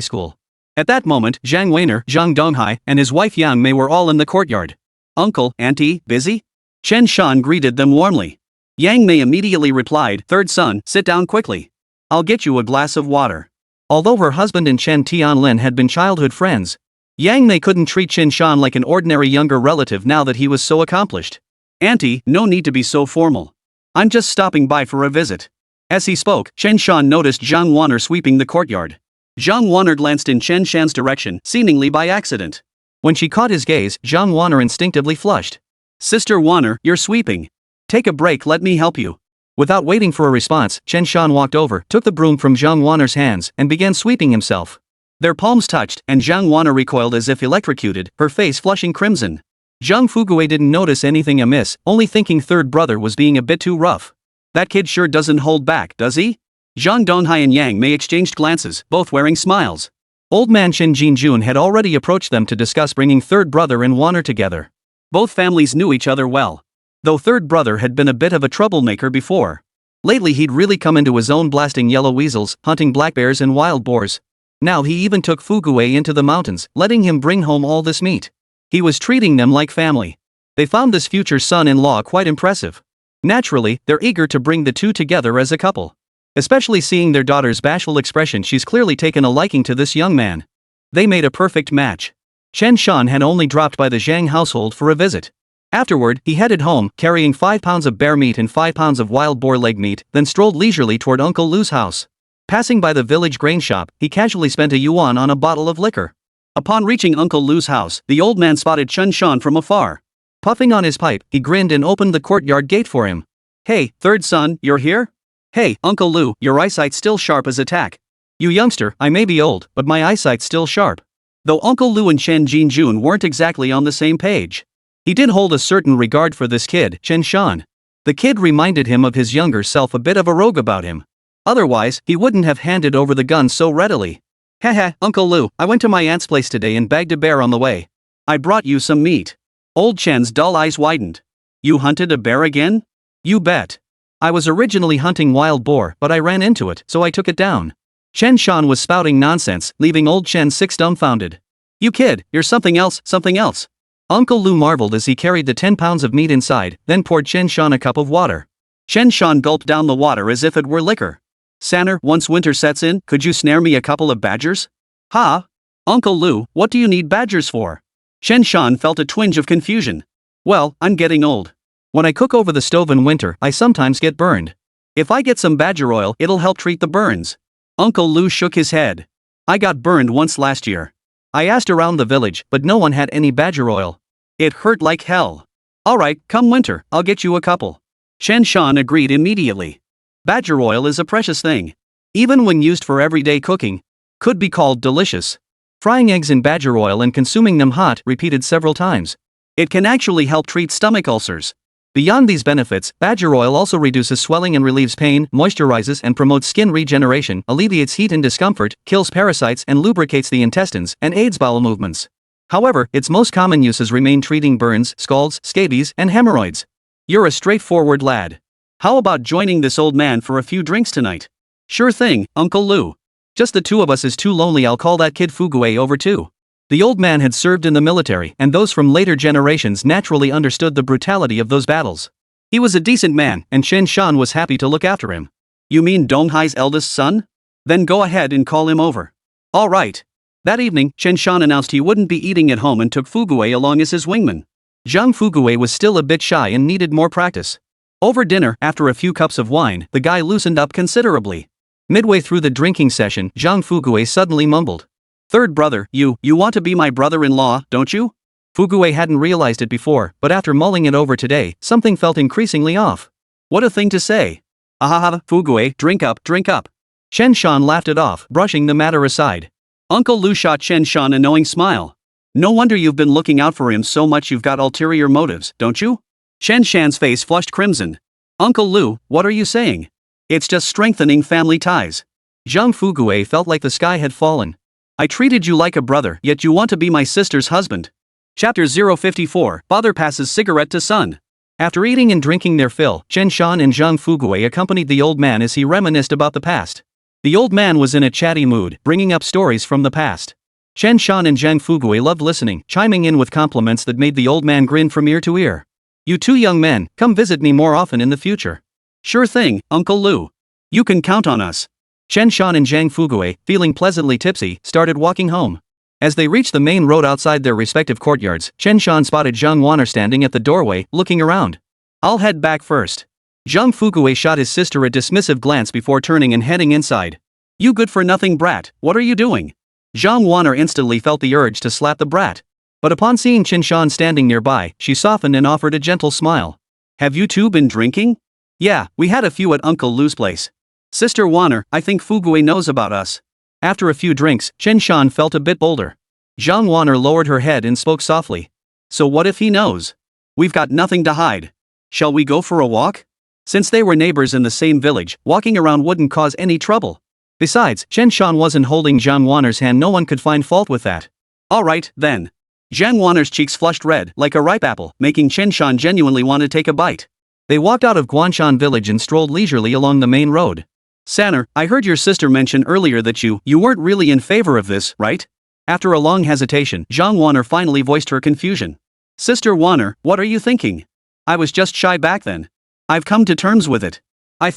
school. At that moment, Zhang Wan'er, Zhang Donghai, and his wife Yang Mei were all in the courtyard. Uncle, auntie, busy? Chen Shan greeted them warmly. Yang Mei immediately replied, Third son, sit down quickly. I'll get you a glass of water. Although her husband and Chen Tianlin had been childhood friends, Yang Mei couldn't treat Chen Shan like an ordinary younger relative now that he was so accomplished. Auntie, no need to be so formal. I'm just stopping by for a visit. As he spoke, Chen Shan noticed Zhang Wan'er sweeping the courtyard. Zhang Wan'er glanced in Chen Shan's direction, seemingly by accident. When she caught his gaze, Zhang Wan'er instinctively flushed. Sister Wan'er, you're sweeping. Take a break, let me help you. Without waiting for a response, Chen Shan walked over, took the broom from Zhang Wan'er's hands, and began sweeping himself. Their palms touched, and Zhang Wan'er recoiled as if electrocuted, her face flushing crimson. Zhang Fugui didn't notice anything amiss, only thinking third brother was being a bit too rough. That kid sure doesn't hold back, does he? Zhang Donghai and Yang Mei exchanged glances, both wearing smiles. Old man Chen Jinjun had already approached them to discuss bringing third brother and Wan'er together. Both families knew each other well. Though third brother had been a bit of a troublemaker before. Lately he'd really come into his own, blasting yellow weasels, hunting black bears and wild boars. Now he even took Fugui into the mountains, letting him bring home all this meat. He was treating them like family. They found this future son-in-law quite impressive. Naturally, they're eager to bring the two together as a couple. Especially seeing their daughter's bashful expression, she's clearly taken a liking to this young man. They made a perfect match. Chen Shan had only dropped by the Zhang household for a visit. Afterward, he headed home, carrying 5 pounds of bear meat and 5 pounds of wild boar leg meat, then strolled leisurely toward Uncle Lu's house. Passing by the village grain shop, he casually spent a yuan on a bottle of liquor. Upon reaching Uncle Lu's house, the old man spotted Chen Shan from afar.
Puffing on his pipe, he grinned and opened the courtyard gate for him.
Hey, third son, you're here? Hey, Uncle Lu, your eyesight's still sharp as a tack.
You youngster, I may be old, but my eyesight's still sharp.
Though Uncle Lu and Chen Jinjun weren't exactly on the same page, he did hold a certain regard for this kid, Chen Shan. The kid reminded him of his younger self, a bit of a rogue about him. Otherwise, he wouldn't have handed over the gun so readily. Haha, Uncle Lu, I went to my aunt's place today and bagged a bear on the way. I brought you some meat. Old Chen's dull eyes widened. You hunted a bear again?
You bet. I was originally hunting wild boar, but I ran into it, so I took it down. Chen Shan was spouting nonsense, leaving old Chen six dumbfounded.
You kid, you're something else, something else.
Uncle Lu marveled as he carried the 10 pounds of meat inside, then poured Chen Shan a cup of water.
Chen Shan gulped down the water as if it were liquor. Sanner, once winter sets in, could you snare me a couple of badgers? Ha? Uncle Lu, what do you need badgers for? Chen Shan felt a twinge of confusion. Well, I'm getting old.
When I cook over the stove in winter, I sometimes get burned.
If I get some badger oil, it'll help treat the burns. Uncle Lu shook his head. I got burned once last year.
I asked around the village, but no one had any badger oil.
It hurt like hell. Alright, come winter, I'll get you a couple. Chen Shan agreed immediately. Badger oil is a precious thing. Even when used for everyday cooking, could be called delicious.
Frying eggs in badger oil and consuming them hot, repeated several times.
It can actually help treat stomach ulcers.
Beyond these benefits, badger oil also reduces swelling and relieves pain, moisturizes and promotes skin regeneration, alleviates heat and discomfort, kills parasites and lubricates the intestines, and aids bowel movements. However, its most common uses remain treating burns, scalds, scabies, and hemorrhoids. You're a straightforward lad. How about joining this old man for a few drinks tonight?
Sure thing, Uncle Lu.
Just the two of us is too lonely, I'll call that kid Fugue over too. The old man had served in the military, and those from later generations naturally understood the brutality of those battles.
He was a decent man, and Chen Shan was happy to look after him. You mean Donghai's eldest son? Then go ahead and call him over. All right. That evening, Chen Shan announced he wouldn't be eating at home and took Fugue along as his wingman.
Zhang Fugue was still a bit shy and needed more practice. Over dinner, after a few cups of wine, the guy loosened up considerably. Midway through the drinking session, Zhang Fugue suddenly mumbled.
Third brother, you want to be my brother-in-law, don't you?
Fugue hadn't realized it before, but after mulling it over today, something felt increasingly off.
What a thing to say. Ahaha, Fugue, drink up, drink up.
Chen Shan laughed it off, brushing the matter aside.
Uncle Lu shot Chen Shan a knowing smile. No wonder you've been looking out for him so much, you've got ulterior motives, don't you? Chen Shan's face flushed crimson. Uncle Lu, what are you saying? It's just strengthening family ties.
Zhang Fugue felt like the sky had fallen.
I treated you like a brother, yet you want to be my sister's husband. Chapter 054, Father passes cigarette to son.
After eating and drinking their fill, Chen Shan and Zhang Fugue accompanied the old man as he reminisced about the past. The old man was in a chatty mood, bringing up stories from the past. Chen Shan and Zhang Fugue loved listening, chiming in with compliments that made the old man grin from ear to ear. You two young men, come visit me more often in the future.
Sure thing, Uncle Lu. You can count on us.
Chen Shan and Zhang Fugue, feeling pleasantly tipsy, started walking home. As they reached the main road outside their respective courtyards, Chen Shan spotted Zhang Wan'er standing at the doorway, looking around.
I'll head back first.
Zhang Fugue shot his sister a dismissive glance before turning and heading inside.
You good-for-nothing brat, what are you doing? Zhang Wan'er instantly felt the urge to slap the brat.
But upon seeing Chen Shan standing nearby, she softened and offered a gentle smile.
Have you two been drinking? Yeah, we had a few at Uncle Lu's place. Sister Wan'er, I think Fugue knows about us.
After a few drinks, Chen Shan felt a bit bolder. Zhang Wan'er lowered her head and spoke softly.
So what if he knows? We've got nothing to hide. Shall we go for a walk? Since they were neighbors in the same village, walking around wouldn't cause any trouble.
Besides, Chen Shan wasn't holding Zhang Wan'er's hand, no one could find fault with that.
Alright, then. Zhang Wan'er's cheeks flushed red, like a ripe apple, making Chen Shan genuinely want to take a bite.
They walked out of Guanshan village and strolled leisurely along the main road.
Sanner, I heard your sister mention earlier that you weren't really in favor of this, right? After a long hesitation, Zhang Wan'er finally voiced her confusion. Sister Wan'er, what are you thinking? I was just shy back then. I've come to terms with it. I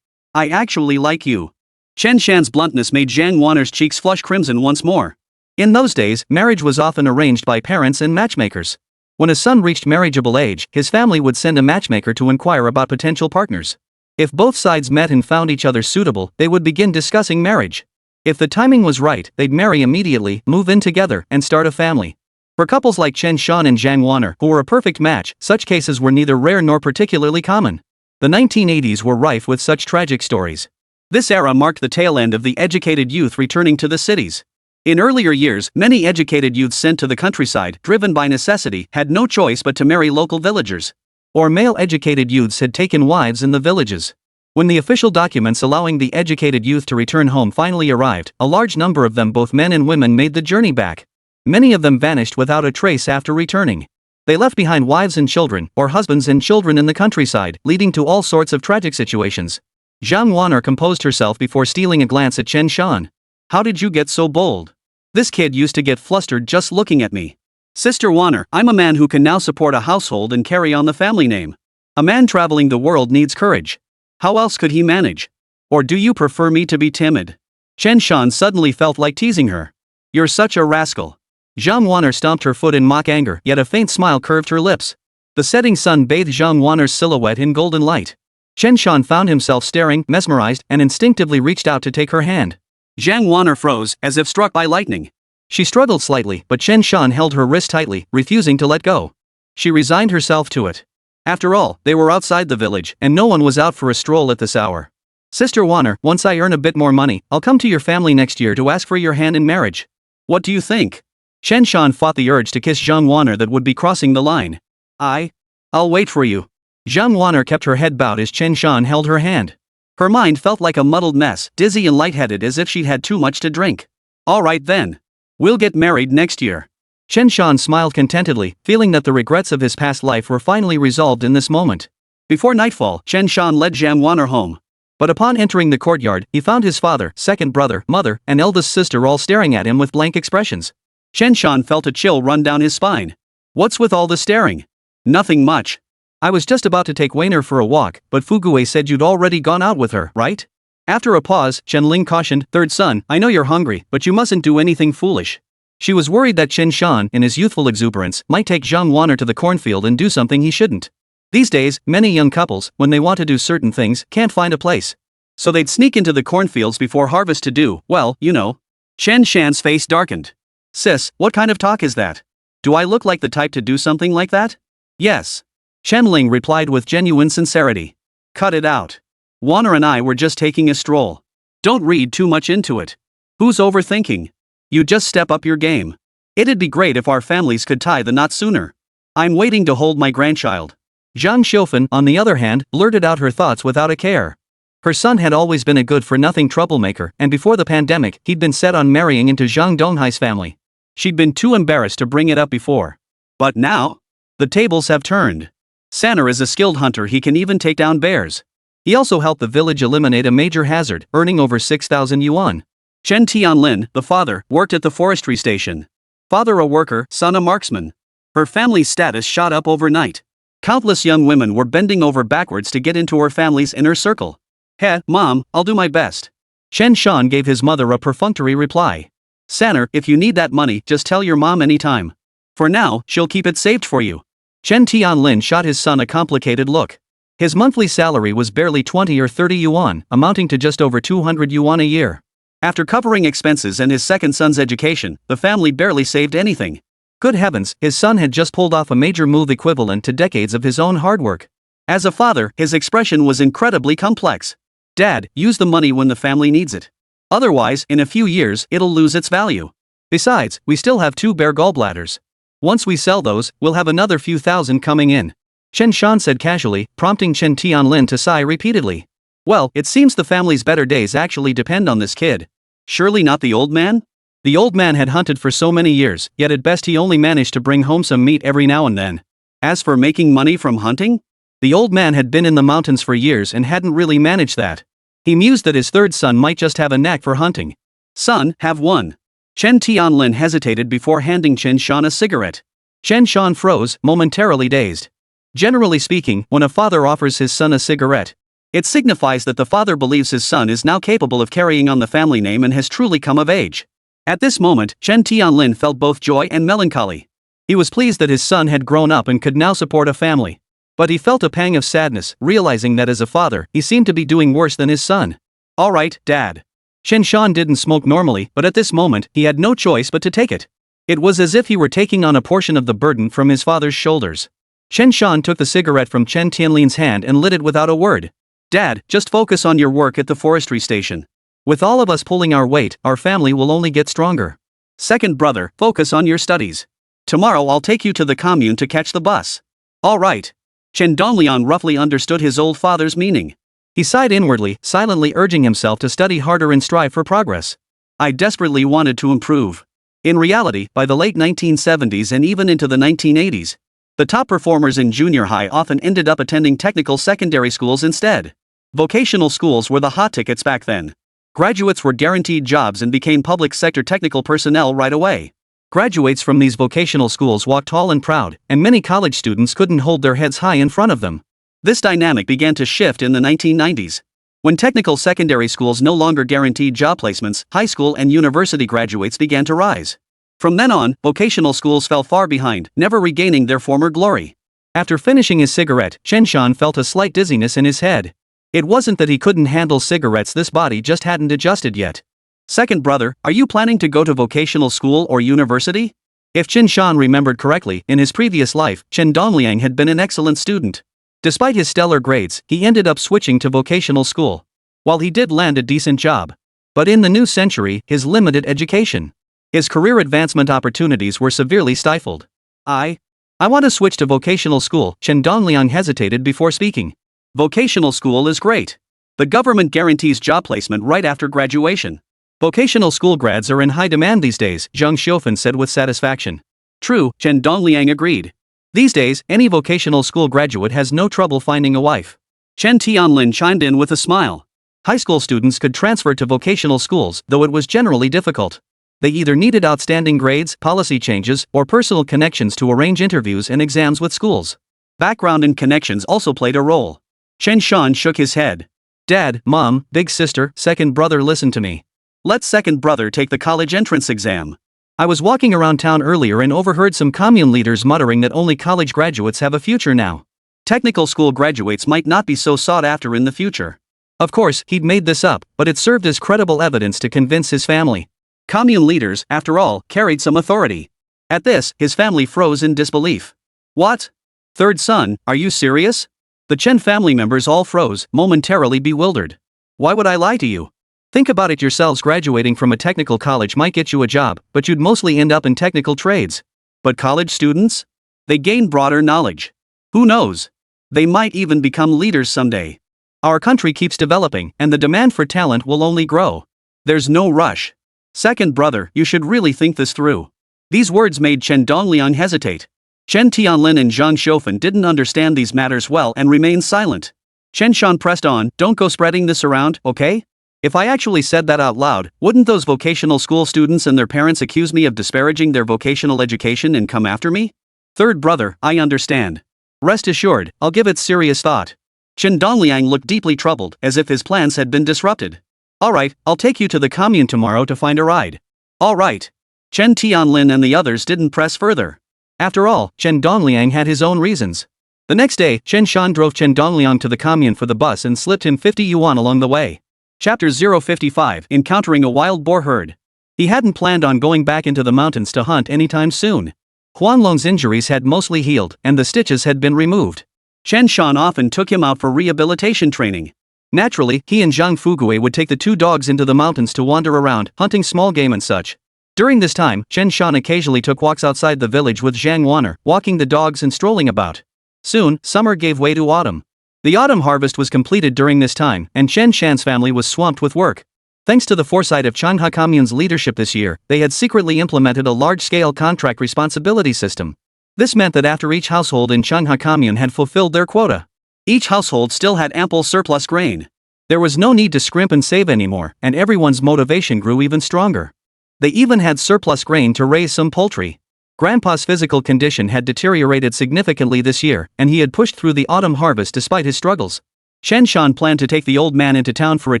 actually like you. Chen Shan's bluntness made Zhang Wan'er's cheeks flush crimson once more.
In those days, marriage was often arranged by parents and matchmakers. When a son reached marriageable age, his family would send a matchmaker to inquire about potential partners. If both sides met and found each other suitable, they would begin discussing marriage.
If the timing was right, they'd marry immediately, move in together, and start a family. For couples like Chen Shan and Zhang Wan'er, who were a perfect match, such cases were neither rare nor particularly common. The 1980s were rife with such tragic stories. This era marked the tail end of the educated youth returning to the cities. In earlier years, many educated youths sent to the countryside, driven by necessity, had no choice but to marry local villagers. Or male educated youths had taken wives in the villages. When the official documents allowing the educated youth to return home finally arrived, a large number of them, both men and women, made the journey back. Many of them vanished without a trace after returning. They left behind wives and children, or husbands and children in the countryside, leading to all sorts of tragic situations. Zhang Wan'er composed herself before stealing a glance at Chen Shan. How did you get so bold? This kid used to get flustered just looking at me. Sister Wan'er, I'm a man who can now support a household and carry on the family name. A man traveling the world needs courage. How else could he manage? Or do you prefer me to be timid? Chen Shan suddenly felt like teasing her. You're such a rascal. Zhang Wan'er stomped her foot in mock anger, yet a faint smile curved her lips. The setting sun bathed Zhang Wan'er's silhouette in golden light. Chen Shan found himself staring, mesmerized, and instinctively reached out to take her hand. Zhang Wan'er froze, as if struck by lightning. She struggled slightly, but Chen Shan held her wrist tightly, refusing to let go. She resigned herself to it. After all, they were outside the village, and no one was out for a stroll at this hour. Sister Wan'er, once I earn a bit more money, I'll come to your family next year to ask for your hand in marriage. What do you think? Chen Shan fought the urge to kiss Zhang Wan'er that would be crossing the line. I'll wait for you. Zhang Wan'er kept her head bowed as Chen Shan held her hand. Her mind felt like a muddled mess, dizzy and lightheaded as if she'd had too much to drink. All right then. We'll get married next year. Chen Shan smiled contentedly, feeling that the regrets of his past life were finally resolved in this moment. Before nightfall, Chen Shan led Zhang Wan'er home. But upon entering the courtyard, he found his father, second brother, mother, and eldest sister all staring at him with blank expressions. Chen Shan felt a chill run down his spine. What's with all the staring? Nothing much. I was just about to take Wan'er for a walk, but Fugue said you'd already gone out with her, right? After a pause, Chen Ling cautioned, Third son, I know you're hungry, but you mustn't do anything foolish. She was worried that Chen Shan, in his youthful exuberance, might take Zhang Wan'er to the cornfield and do something he shouldn't. These days, many young couples, when they want to do certain things, can't find a place. So they'd sneak into the cornfields before harvest to do, well, you know. Chen Shan's face darkened. Sis, what kind of talk is that? Do I look like the type to do something like that? Yes. Chen Ling replied with genuine sincerity. Cut it out. Wan'er and I were just taking a stroll. Don't read too much into it. Who's overthinking? You just step up your game. It'd be great if our families could tie the knot sooner. I'm waiting to hold my grandchild. Zhang Xiufan, on the other hand, blurted out her thoughts without a care. Her son had always been a good-for-nothing troublemaker, and before the pandemic, he'd been set on marrying into Zhang Donghai's family. She'd been too embarrassed to bring it up before. But now? The tables have turned. Sanner is a skilled hunter, he can even take down bears. He also helped the village eliminate a major hazard, earning over 6,000 yuan. Chen Tianlin, the father, worked at the forestry station. Father a worker, son a marksman. Her family's status shot up overnight. Countless young women were bending over backwards to get into her family's inner circle. Heh, Mom, I'll do my best. Chen Shan gave his mother a perfunctory reply. Sanner, if you need that money, just tell your mom anytime. For now, she'll keep it saved for you. Chen Tianlin shot his son a complicated look. His monthly salary was barely 20 or 30 yuan, amounting to just over 200 yuan a year. After covering expenses and his second son's education, the family barely saved anything. Good heavens, his son had just pulled off a major move equivalent to decades of his own hard work. As a father, his expression was incredibly complex. Dad, use the money when the family needs it. Otherwise, in a few years, it'll lose its value. Besides, we still have 2 bear gallbladders. Once we sell those, we'll have another few thousand coming in. Chen Shan said casually, prompting Chen Tianlin to sigh repeatedly. Well, it seems the family's better days actually depend on this kid. Surely not the old man? The old man had hunted for so many years, yet at best he only managed to bring home some meat every now and then. As for making money from hunting? The old man had been in the mountains for years and hadn't really managed that. He mused that his third son might just have a knack for hunting. Son, have one. Chen Tianlin hesitated before handing Chen Shan a cigarette. Chen Shan froze, momentarily dazed. Generally speaking, when a father offers his son a cigarette, it signifies that the father believes his son is now capable of carrying on the family name and has truly come of age. At this moment, Chen Tianlin felt both joy and melancholy. He was pleased that his son had grown up and could now support a family. But he felt a pang of sadness, realizing that as a father, he seemed to be doing worse than his son. All right, Dad. Chen Shan didn't smoke normally, but at this moment, he had no choice but to take it. It was as if he were taking on a portion of the burden from his father's shoulders. Chen Shan took the cigarette from Chen Tianlin's hand and lit it without a word. Dad, just focus on your work at the forestry station. With all of us pulling our weight, our family will only get stronger. Second brother, focus on your studies. Tomorrow I'll take you to the commune to catch the bus. All right. Chen Dongliang roughly understood his old father's meaning. He sighed inwardly, silently urging himself to study harder and strive for progress. I desperately wanted to improve. In reality, by the late 1970s and even into the 1980s, the top performers in junior high often ended up attending technical secondary schools instead. Vocational schools were the hot tickets back then. Graduates were guaranteed jobs and became public sector technical personnel right away. Graduates from these vocational schools walked tall and proud, and many college students couldn't hold their heads high in front of them. This dynamic began to shift in the 1990s. When technical secondary schools no longer guaranteed job placements, high school and university graduates began to rise. From then on, vocational schools fell far behind, never regaining their former glory. After finishing his cigarette, Chen Shan felt a slight dizziness in his head. It wasn't that he couldn't handle cigarettes, this body just hadn't adjusted yet. Second brother, are you planning to go to vocational school or university? If Chen Shan remembered correctly, in his previous life, Chen Dongliang had been an excellent student. Despite his stellar grades, he ended up switching to vocational school. While he did land a decent job. But in the new century, his limited education. His career advancement opportunities were severely stifled. I want to switch to vocational school, Chen Dongliang hesitated before speaking. Vocational school is great. The government guarantees job placement right after graduation. Vocational school grads are in high demand these days, Zhang Xiufen said with satisfaction. True, Chen Dongliang agreed. These days, any vocational school graduate has no trouble finding a wife. Chen Tianlin chimed in with a smile. High school students could transfer to vocational schools, though it was generally difficult. They either needed outstanding grades, policy changes, or personal connections to arrange interviews and exams with schools. Background and connections also played a role. Chen Shan shook his head. Dad, Mom, big sister, second brother, listen to me. Let second brother take the college entrance exam. I was walking around town earlier and overheard some commune leaders muttering that only college graduates have a future now. Technical school graduates might not be so sought after in the future. Of course, he'd made this up, but it served as credible evidence to convince his family. Commune leaders, after all, carried some authority. At this, his family froze in disbelief. What? Third son, are you serious? The Chen family members all froze, momentarily bewildered. Why would I lie to you? Think about it yourselves, graduating from a technical college might get you a job, but you'd mostly end up in technical trades. But college students? They gain broader knowledge. Who knows? They might even become leaders someday. Our country keeps developing, and the demand for talent will only grow. There's no rush. Second brother, you should really think this through. These words made Chen Dongliang hesitate. Chen Tianlin and Zhang Xiufen didn't understand these matters well and remained silent. Chen Shan pressed on, don't go spreading this around, okay? If I actually said that out loud, wouldn't those vocational school students and their parents accuse me of disparaging their vocational education and come after me? Third brother, I understand. Rest assured, I'll give it serious thought. Chen Dongliang looked deeply troubled, as if his plans had been disrupted. Alright, I'll take you to the commune tomorrow to find a ride. Alright. Chen Tianlin and the others didn't press further. After all, Chen Dongliang had his own reasons. The next day, Chen Shan drove Chen Dongliang to the commune for the bus and slipped him 50 yuan along the way. Chapter 055, Encountering a Wild Boar Herd. He hadn't planned on going back into the mountains to hunt anytime soon. Huanlong's injuries had mostly healed, and the stitches had been removed. Chen Shan often took him out for rehabilitation training. Naturally, he and Zhang Fugui would take the two dogs into the mountains to wander around, hunting small game and such. During this time, Chen Shan occasionally took walks outside the village with Zhang Wan'er, walking the dogs and strolling about. Soon, summer gave way to autumn. The autumn harvest was completed during this time, and Chen Shan's family was swamped with work. Thanks to the foresight of Changhua Commune's leadership this year, they had secretly implemented a large-scale contract responsibility system. This meant that after each household in Changhua Commune had fulfilled their quota, each household still had ample surplus grain. There was no need to scrimp and save anymore, and everyone's motivation grew even stronger. They even had surplus grain to raise some poultry. Grandpa's physical condition had deteriorated significantly this year, and he had pushed through the autumn harvest despite his struggles. Chen Shan planned to take the old man into town for a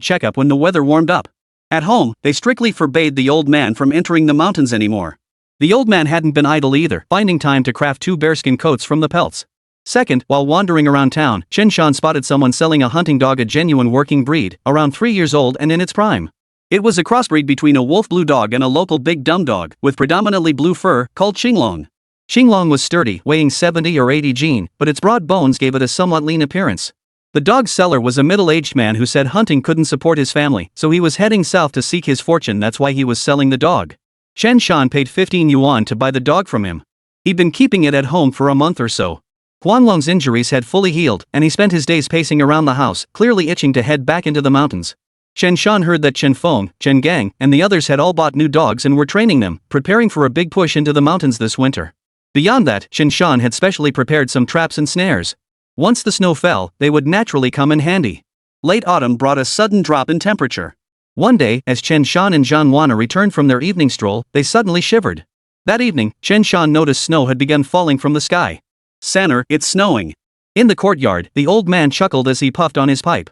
checkup when the weather warmed up. At home, they strictly forbade the old man from entering the mountains anymore. The old man hadn't been idle either, finding time to craft 2 bearskin coats from the pelts. Second, while wandering around town, Chen Shan spotted someone selling a hunting dog, a genuine working breed, around 3 years old and in its prime. It was a crossbreed between a wolf blue dog and a local big dumb dog with predominantly blue fur called Xinglong.
Xinglong was sturdy, weighing 70 or 80 gene, but its broad bones gave it a somewhat lean appearance. The dog's seller was a middle-aged man who said hunting couldn't support his family, so he was heading south to seek his fortune. That's why he was selling the dog. Chen Shan paid 15 yuan to buy the dog from him. He'd been keeping it at home for a month or so. Huanlong's injuries had fully healed, and he spent his days pacing around the house, clearly itching to head back into the mountains. Chen Shan heard that Chen Feng, Chen Gang, and the others had all bought new dogs and were training them, preparing for a big push into the mountains this winter. Beyond that, Chen Shan had specially prepared some traps and snares. Once the snow fell, they would naturally come in handy.
Late autumn brought a sudden drop in temperature.
One day, as Chen Shan and Zhang Wan'er returned from their evening stroll, they suddenly shivered. That evening, Chen Shan noticed snow had begun falling from the sky.
"Sanner, it's snowing."
In the courtyard, the old man chuckled as he puffed on his pipe.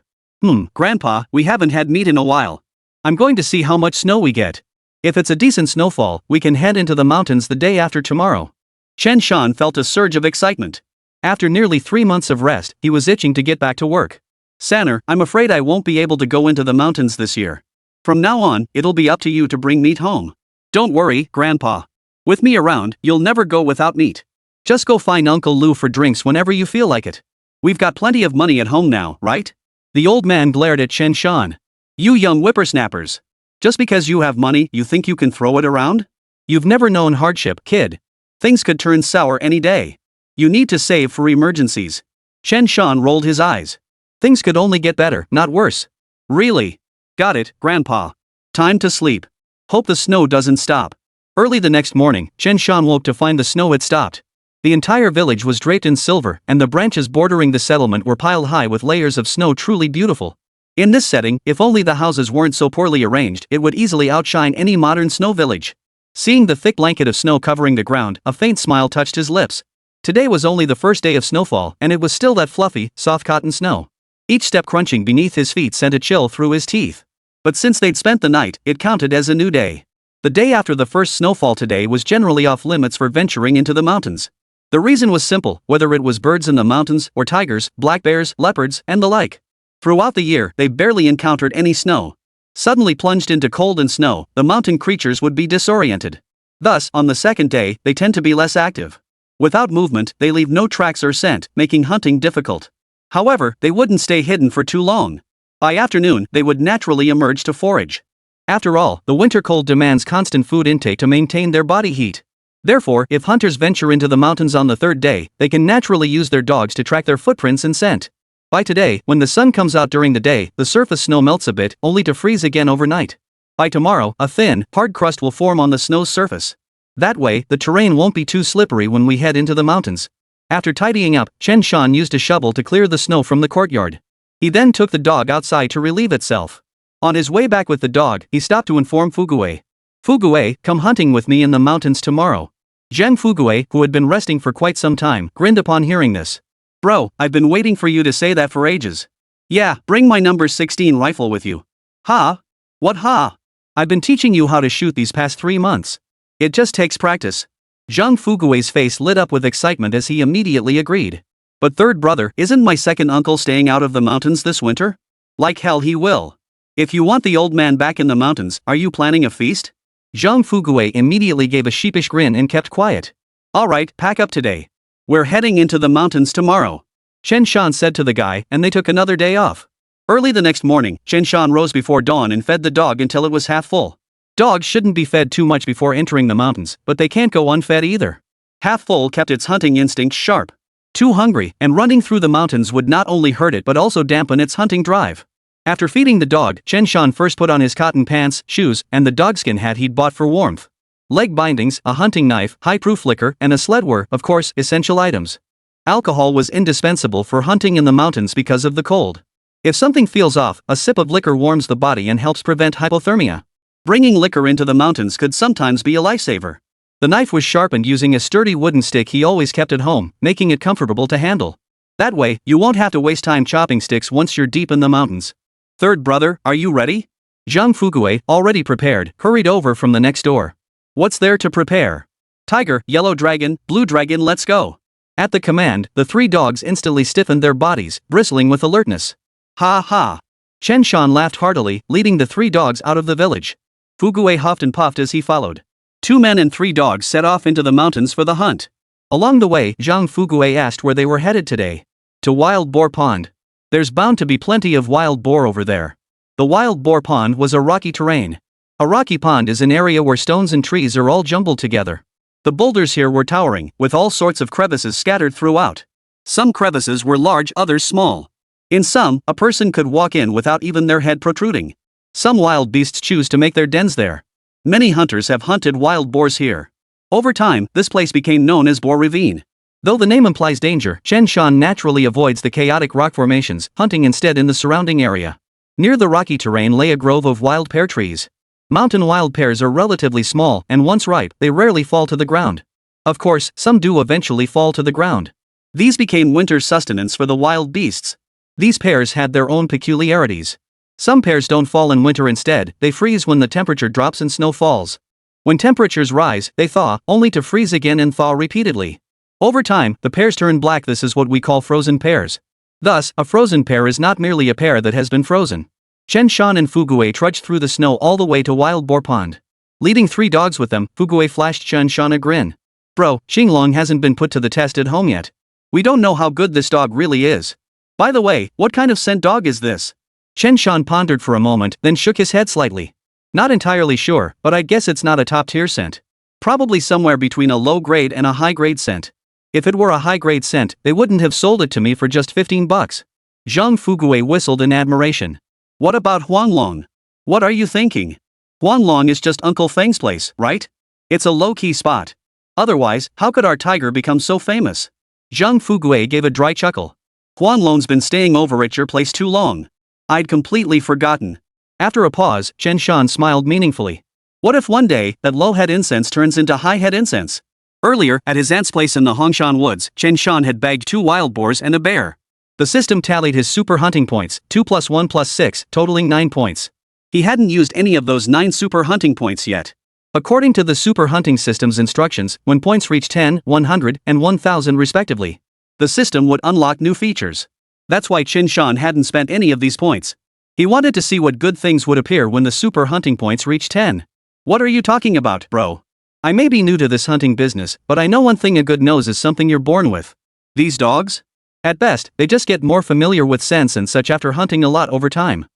Grandpa, we haven't had meat in a while.
I'm going to see how much snow we get. If it's a decent snowfall, we can head into the mountains the day after tomorrow."
Chen Shan felt a surge of excitement.
After nearly 3 months of rest, he was itching to get back to work.
"Sanner, I'm afraid I won't be able to go into the mountains this year. From now on, it'll be up to you to bring meat home." "Don't worry, Grandpa. With me around, you'll never go without meat.
Just go find Uncle Lou for drinks whenever you feel like it.
We've got plenty of money at home now, right?"
The old man glared at Chen Shan.
"You young whippersnappers. Just because you have money, you think you can throw it around?
You've never known hardship, kid.
Things could turn sour any day. You need to save for emergencies."
Chen Shan rolled his eyes. Things could only get better, not worse.
"Really? Got it, Grandpa. Time to sleep. Hope the snow doesn't stop."
Early the next morning, Chen Shan woke to find the snow had stopped. The entire village was draped in silver, and the branches bordering the settlement were piled high with layers of snow truly beautiful. In this setting, if only the houses weren't so poorly arranged, it would easily outshine any modern snow village. Seeing the thick blanket of snow covering the ground, a faint smile touched his lips. Today was only the first day of snowfall, and it was still that fluffy, soft cotton snow. Each step crunching beneath his feet sent a chill through his teeth. But since they'd spent the night, it counted as a new day. The day after the first snowfall today was generally off limits for venturing into the mountains. The reason was simple, whether it was birds in the mountains, or tigers, black bears, leopards, and the like. Throughout the year, they barely encountered any snow. Suddenly plunged into cold and snow, the mountain creatures would be disoriented. Thus, on the second day, they tend to be less active. Without movement, they leave no tracks or scent, making hunting difficult. However, they wouldn't stay hidden for too long. By afternoon, they would naturally emerge to forage. After all, the winter cold demands constant food intake to maintain their body heat. Therefore, if hunters venture into the mountains on the third day, they can naturally use their dogs to track their footprints and scent. By today, when the sun comes out during the day, the surface snow melts a bit, only to freeze again overnight. By tomorrow, a thin, hard crust will form on the snow's surface. That way, the terrain won't be too slippery when we head into the mountains. After tidying up, Chen Shan used a shovel to clear the snow from the courtyard. He then took the dog outside to relieve itself. On his way back with the dog, he stopped to inform Fuguei. "Fuguei, come hunting with me in the mountains tomorrow." Zhang Fuguei, who had been resting for quite some time, grinned upon hearing this.
"Bro, I've been waiting for you to say that for ages. Yeah, bring my number 16 rifle with you." "Ha? What ha?"
"I've been teaching you how to shoot these past 3 months. It just takes practice." Zhang Fuguei's face lit up with excitement as he immediately agreed.
"But third brother, isn't my second uncle staying out of the mountains this winter?" "Like hell he will. If you want the old man back in the mountains, are you planning a feast?"
Zhang Fuguei immediately gave a sheepish grin and kept quiet.
"All right, pack up today. We're heading into the mountains tomorrow,"
Chen Shan said to the guy, and they took another day off.
Early the next morning, Chen Shan rose before dawn and fed the dog until it was half full.
Dogs shouldn't be fed too much before entering the mountains, but they can't go unfed either.
Half full kept its hunting instinct sharp.
Too hungry, and running through the mountains would not only hurt it but also dampen its hunting drive. After feeding the dog, Chen Shan first put on his cotton pants, shoes, and the dogskin hat he'd bought for warmth. Leg bindings, a hunting knife, high-proof liquor, and a sled were, of course, essential items. Alcohol was indispensable for hunting in the mountains because of the cold. If something feels off, a sip of liquor warms the body and helps prevent hypothermia.
Bringing liquor into the mountains could sometimes be a lifesaver.
The knife was sharpened using a sturdy wooden stick he always kept at home, making it comfortable to handle. That way, you won't have to waste time chopping sticks once you're deep in the mountains.
"Third brother, are you ready?"
Zhang Fuguei, already prepared, hurried over from the next door.
"What's there to prepare?" "Tiger, yellow dragon, blue dragon, let's go."
At the command, the 3 dogs instantly stiffened their bodies, bristling with alertness.
"Ha ha. Chen Shan laughed heartily, leading the 3 dogs out of the village. Fugui huffed and puffed as he followed. 2 men and 3 dogs set off into the mountains for the hunt. Along the way, Zhang Fugui asked where they were headed today. To Wild Boar Pond. There's bound to be plenty of wild boar over there. The Wild Boar Pond was a rocky terrain. A rocky pond is an area where stones and trees are all jumbled together. The boulders here were towering, with all sorts of crevices scattered throughout. Some crevices were large, others small. In some, a person could walk in without even their head protruding. Some wild beasts choose to make their dens there. Many hunters have hunted wild boars here. Over time, this place became known as Boar Ravine. Though the name implies danger, Chen Shan naturally avoids the chaotic rock formations, hunting instead in the surrounding area. Near the rocky terrain lay a grove of wild pear trees. Mountain wild pears are relatively small, and once ripe, they rarely fall to the ground. Of course, some do eventually fall to the ground. These became winter sustenance for the wild beasts. These pears had their own peculiarities. Some pears don't fall in winter, instead, they freeze when the temperature drops and snow falls. When temperatures rise, they thaw, only to freeze again and thaw repeatedly. Over time, the pears turn black. This is what we call frozen pears. Thus, a frozen pear is not merely a pear that has been frozen. Chen Shan and Fugui trudged through the snow all the way to Wild Boar Pond. Leading 3 dogs with them, Fugui flashed Chen Shan a grin. Bro, Xinglong hasn't been put to the test at home yet. We don't know how good this dog really is. By the way, what kind of scent dog is this? Chen Shan pondered for a moment, then shook his head slightly. Not entirely sure, but I guess it's not a top-tier scent. Probably somewhere between a low-grade and a high-grade scent. If it were a high-grade scent, they wouldn't have sold it to me for just 15 bucks. Zhang Fugui whistled in admiration. What about Huanglong? What are you thinking? Huanglong is just Uncle Feng's place, right? It's a low-key spot. Otherwise, how could our tiger become so famous? Zhang Fugui gave a dry chuckle. Huanglong's been staying over at your place too long. I'd completely forgotten. After a pause, Chen Shan smiled meaningfully. What if one day, that low-head incense turns into high-head incense? Earlier, at his aunt's place in the Hongshan woods, Chen Shan had bagged 2 wild boars and a bear. The system tallied his super hunting points, 2 + 1 + 6, totaling 9 points. He hadn't used any of those 9 super hunting points yet. According to the super hunting system's instructions, when points reach 10, 100, and 1000 respectively, the system would unlock new features. That's why Chen Shan hadn't spent any of these points. He wanted to see what good things would appear when the super hunting points reach 10. What are you talking about, bro? I may be new to this hunting business, but I know one thing: a good nose is something you're born with. These dogs? At best, they just get more familiar with scents and such after hunting a lot over time.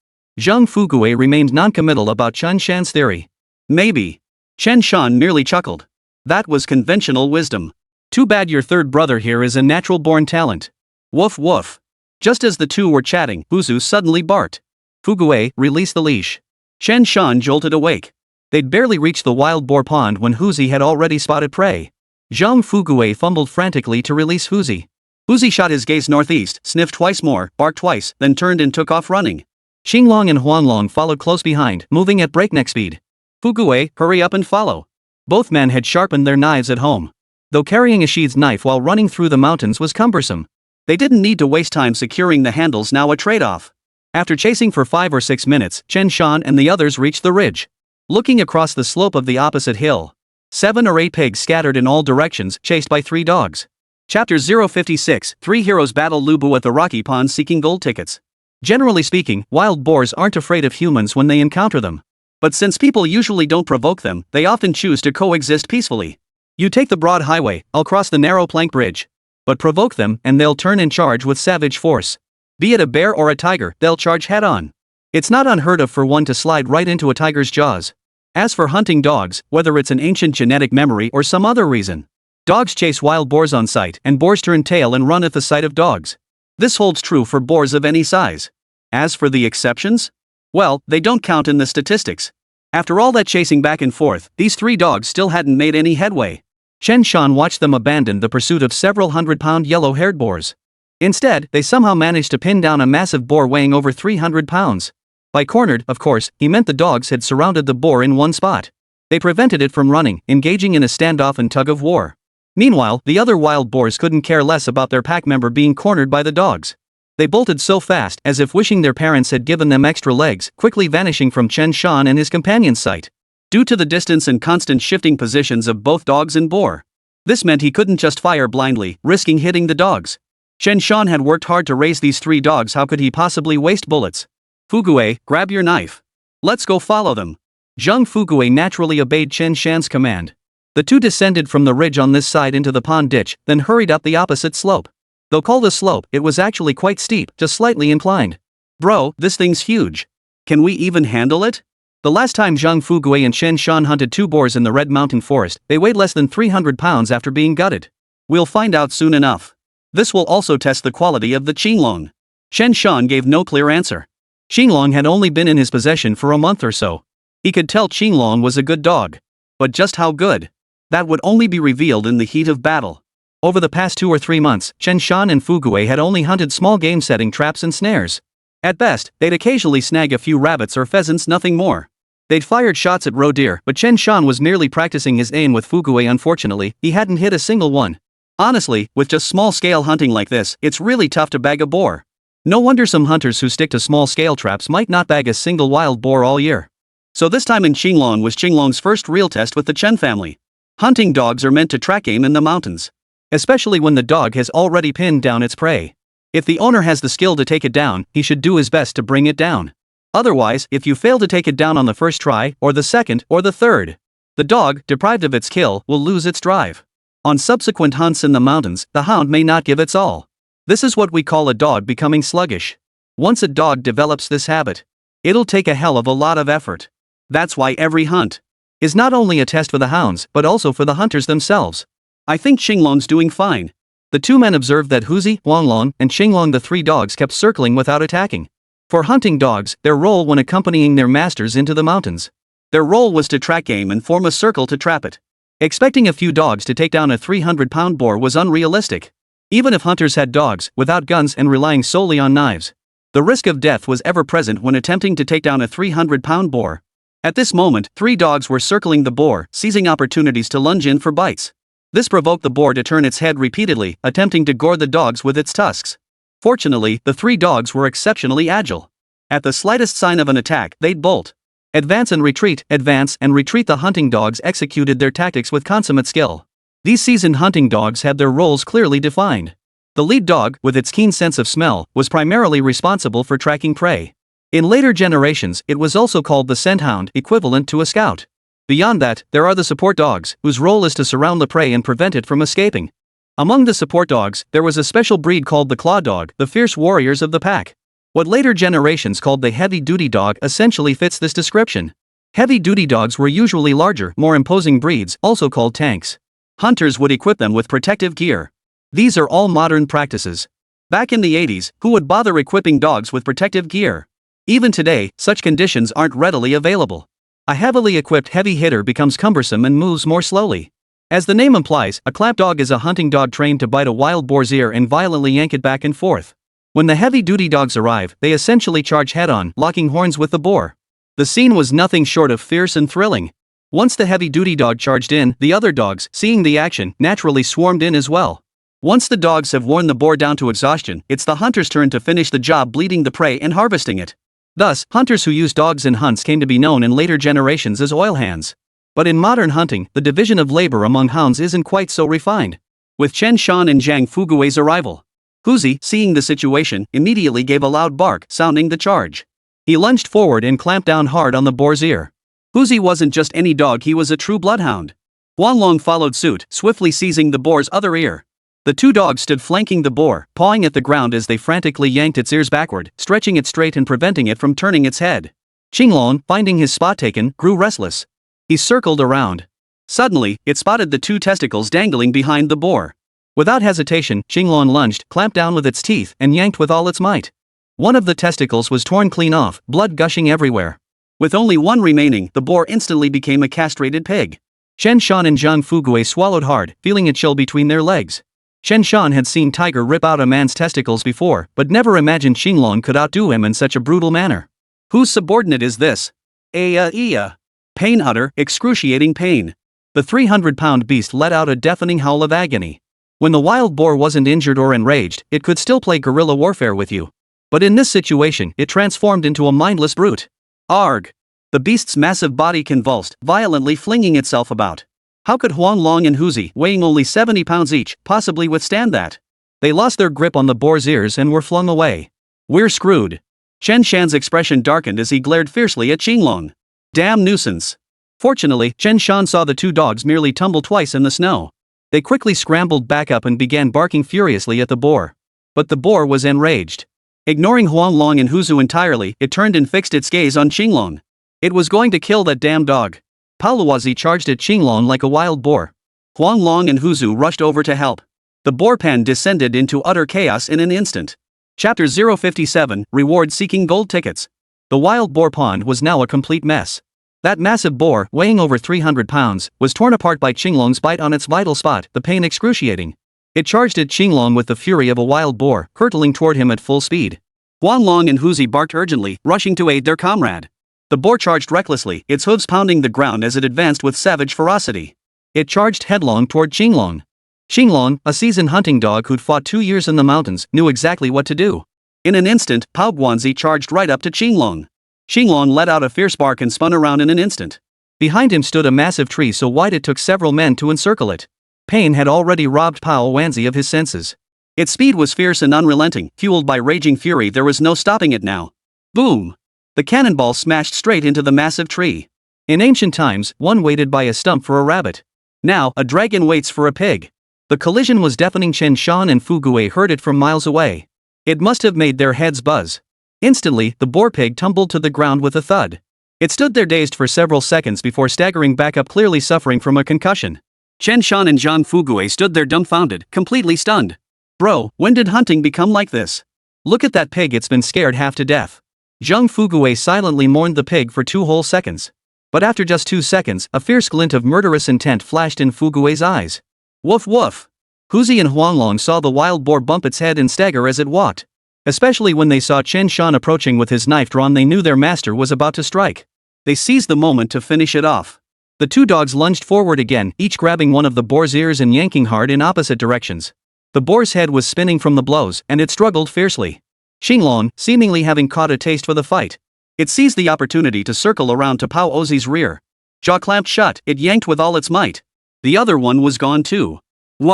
Zhang Fugui remained non-committal about Chen Shan's theory. Maybe. Chen Shan merely chuckled. That was conventional wisdom. Too bad your third brother here is a natural-born talent. Woof woof. Just as the two were chatting, Huzu suddenly barked. Fugui, release the leash. Chen Shan jolted awake. They'd barely reached the Wild Boar Pond when Huzi had already spotted prey. Zhang Fugui fumbled frantically to release Huzi. Huzi shot his gaze northeast, sniffed twice more, barked twice, then turned and took off running. Xinglong and Huanglong followed close behind, moving at breakneck speed. Fugui, hurry up and follow. Both men had sharpened their knives at home. Though carrying a sheath's knife while running through the mountains was cumbersome, they didn't need to waste time securing the handles, now a trade-off. After chasing for 5 or 6 minutes, Chen Shan and the others reached the ridge. Looking across the slope of the opposite hill, 7 or 8 pigs scattered in all directions, chased by 3 dogs. Chapter 056, 3 heroes battle Lubu at the Rocky Pond seeking gold tickets. Generally speaking, wild boars aren't afraid of humans when they encounter them. But since people usually don't provoke them, they often choose to coexist peacefully. You take the broad highway, I'll cross the narrow plank bridge. But provoke them, and they'll turn and charge with savage force. Be it a bear or a tiger, they'll charge head-on. It's not unheard of for one to slide right into a tiger's jaws. As for hunting dogs, whether it's an ancient genetic memory or some other reason, dogs chase wild boars on sight, and boars turn tail and run at the sight of dogs. This holds true for boars of any size. As for the exceptions? Well, they don't count in the statistics. After all that chasing back and forth, these 3 dogs still hadn't made any headway. Chen Shan watched them abandon the pursuit of several hundred-pound yellow-haired boars. Instead, they somehow managed to pin down a massive boar weighing over 300 pounds. By cornered, of course, he meant the dogs had surrounded the boar in one spot. They prevented it from running, engaging in a standoff and tug-of-war. Meanwhile, the other wild boars couldn't care less about their pack member being cornered by the dogs. They bolted so fast, as if wishing their parents had given them extra legs, quickly vanishing from Chen Shan and his companion's sight. Due to the distance and constant shifting positions of both dogs and boar, this meant he couldn't just fire blindly, risking hitting the dogs. Chen Shan had worked hard to raise these 3 dogs. How could he possibly waste bullets? Fuguei, grab your knife. Let's go follow them. Zhang Fuguei naturally obeyed Chen Shan's command. The two descended from the ridge on this side into the pond ditch, then hurried up the opposite slope. Though called a slope, it was actually quite steep, just slightly inclined. Bro, this thing's huge. Can we even handle it? The last time Zhang Fuguei and Chen Shan hunted 2 boars in the Red Mountain Forest, they weighed less than 300 pounds after being gutted. We'll find out soon enough. This will also test the quality of the Qinglong. Chen Shan gave no clear answer. Qinglong had only been in his possession for a month or so. He could tell Qinglong was a good dog. But just how good? That would only be revealed in the heat of battle. Over the past 2 or 3 months, Chen Shan and Fuguei had only hunted small game setting traps and snares. At best, they'd occasionally snag a few rabbits or pheasants, nothing more. They'd fired shots at roe deer, but Chen Shan was merely practicing his aim with Fuguei. Unfortunately, he hadn't hit a single one. Honestly, with just small-scale hunting like this, it's really tough to bag a boar. No wonder some hunters who stick to small-scale traps might not bag a single wild boar all year. So this time in Qinglong was Qinglong's first real test with the Chen family. Hunting dogs are meant to track game in the mountains. Especially when the dog has already pinned down its prey. If the owner has the skill to take it down, he should do his best to bring it down. Otherwise, if you fail to take it down on the first try, or the second, or the third, the dog, deprived of its kill, will lose its drive. On subsequent hunts in the mountains, the hound may not give its all. This is what we call a dog becoming sluggish. Once a dog develops this habit, it'll take a hell of a lot of effort. That's why every hunt is not only a test for the hounds, but also for the hunters themselves. I think Qinglong's doing fine. The 2 men observed that Huzi, Huanglong, and Qinglong, the 3 dogs, kept circling without attacking. For hunting dogs, their role when accompanying their masters into the mountains. Their role was to track game and form a circle to trap it. Expecting a few dogs to take down a 300-pound boar was unrealistic. Even if hunters had dogs, without guns and relying solely on knives, the risk of death was ever present when attempting to take down a 300-pound boar. At this moment, 3 dogs were circling the boar, seizing opportunities to lunge in for bites. This provoked the boar to turn its head repeatedly, attempting to gore the dogs with its tusks. Fortunately, the 3 dogs were exceptionally agile. At the slightest sign of an attack, they'd bolt. Advance and retreat. The hunting dogs executed their tactics with consummate skill. These seasoned hunting dogs had their roles clearly defined. The lead dog, with its keen sense of smell, was primarily responsible for tracking prey. In later generations, it was also called the scent hound, equivalent to a scout. Beyond that, there are the support dogs, whose role is to surround the prey and prevent it from escaping. Among the support dogs, there was a special breed called the claw dog, the fierce warriors of the pack. What later generations called the heavy-duty dog essentially fits this description. Heavy-duty dogs were usually larger, more imposing breeds, also called tanks. Hunters would equip them with protective gear. These are all modern practices. Back in the 80s, who would bother equipping dogs with protective gear? Even today, such conditions aren't readily available. A heavily equipped heavy hitter becomes cumbersome and moves more slowly. As the name implies, a clap dog is a hunting dog trained to bite a wild boar's ear and violently yank it back and forth. When the heavy-duty dogs arrive, they essentially charge head-on, locking horns with the boar. The scene was nothing short of fierce and thrilling. Once the heavy-duty dog charged in, the other dogs, seeing the action, naturally swarmed in as well. Once the dogs have worn the boar down to exhaustion, it's the hunter's turn to finish the job, bleeding the prey and harvesting it. Thus, hunters who use dogs in hunts came to be known in later generations as oil hands. But in modern hunting, the division of labor among hounds isn't quite so refined. With Chen Shan and Zhang Fugui's arrival, Huzi, seeing the situation, immediately gave a loud bark, sounding the charge. He lunged forward and clamped down hard on the boar's ear. Huzi wasn't just any dog, he was a true bloodhound. Huanglong followed suit, swiftly seizing the boar's other ear. The 2 dogs stood flanking the boar, pawing at the ground as they frantically yanked its ears backward, stretching it straight and preventing it from turning its head. Qinglong, finding his spot taken, grew restless. He circled around. Suddenly, it spotted the 2 testicles dangling behind the boar. Without hesitation, Qinglong lunged, clamped down with its teeth, and yanked with all its might. One of the testicles was torn clean off, blood gushing everywhere. With only one remaining, the boar instantly became a castrated pig. Chen Shan and Zhang Fugui swallowed hard, feeling a chill between their legs. Chen Shan had seen Tiger rip out a man's testicles before, but never imagined Qinglong could outdo him in such a brutal manner. Whose subordinate is this? Pain, utter, excruciating pain. The 300-pound beast let out a deafening howl of agony. When the wild boar wasn't injured or enraged, it could still play guerrilla warfare with you. But in this situation, it transformed into a mindless brute. Arg! The beast's massive body convulsed, violently flinging itself about. How could Huanglong and Huzi, weighing only 70 pounds each, possibly withstand that? They lost their grip on the boar's ears and were flung away. We're screwed. Chen Shan's expression darkened as he glared fiercely at Qinglong. Damn nuisance. Fortunately, Chen Shan saw the two dogs merely tumble twice in the snow. They quickly scrambled back up and began barking furiously at the boar. But the boar was enraged. Ignoring Huanglong and Huzu entirely, it turned and fixed its gaze on Qinglong. It was going to kill that damn dog. Paoluazi charged at Qinglong like a wild boar. Huanglong and Huzu rushed over to help. The boar pen descended into utter chaos in an instant. Chapter 057, Reward-Seeking Gold Tickets. The wild boar pond was now a complete mess. That massive boar, weighing over 300 pounds, was torn apart by Qinglong's bite on its vital spot, the pain excruciating. It charged at Qinglong with the fury of a wild boar, hurtling toward him at full speed. Huanglong and Huzi barked urgently, rushing to aid their comrade. The boar charged recklessly, its hooves pounding the ground as it advanced with savage ferocity. It charged headlong toward Qinglong. Qinglong, a seasoned hunting dog who'd fought 2 years in the mountains, knew exactly what to do. In an instant, Pao Guanzi charged right up to Qinglong. Qinglong let out a fierce bark and spun around in an instant. Behind him stood a massive tree so wide it took several men to encircle it. Pain had already robbed Pao Guanzi of his senses. Its speed was fierce and unrelenting, fueled by raging fury. There was no stopping it now. Boom! The cannonball smashed straight into the massive tree. In ancient times, one waited by a stump for a rabbit. Now, a dragon waits for a pig. The collision was deafening. Chen Shan and Fu Gui heard it from miles away. It must have made their heads buzz. Instantly, the boar pig tumbled to the ground with a thud. It stood there dazed for several seconds before staggering back up, clearly suffering from a concussion. Chen Shan and Zhang Fugui stood there dumbfounded, completely stunned. Bro, when did hunting become like this? Look at that pig, it's been scared half to death. Zhang Fugui silently mourned the pig for 2 whole seconds. But after just 2 seconds, a fierce glint of murderous intent flashed in Fugui's eyes. Woof woof! Huzi and Huanglong saw the wild boar bump its head and stagger as it walked. Especially when they saw Chen Shan approaching with his knife drawn, they knew their master was about to strike. They seized the moment to finish it off. The two dogs lunged forward again, each grabbing one of the boar's ears and yanking hard in opposite directions. The boar's head was spinning from the blows, and it struggled fiercely. Qinglong, seemingly having caught a taste for the fight. It seized the opportunity to circle around to Pao Ozi's rear. Jaw clamped shut, it yanked with all its might. The other one was gone too. The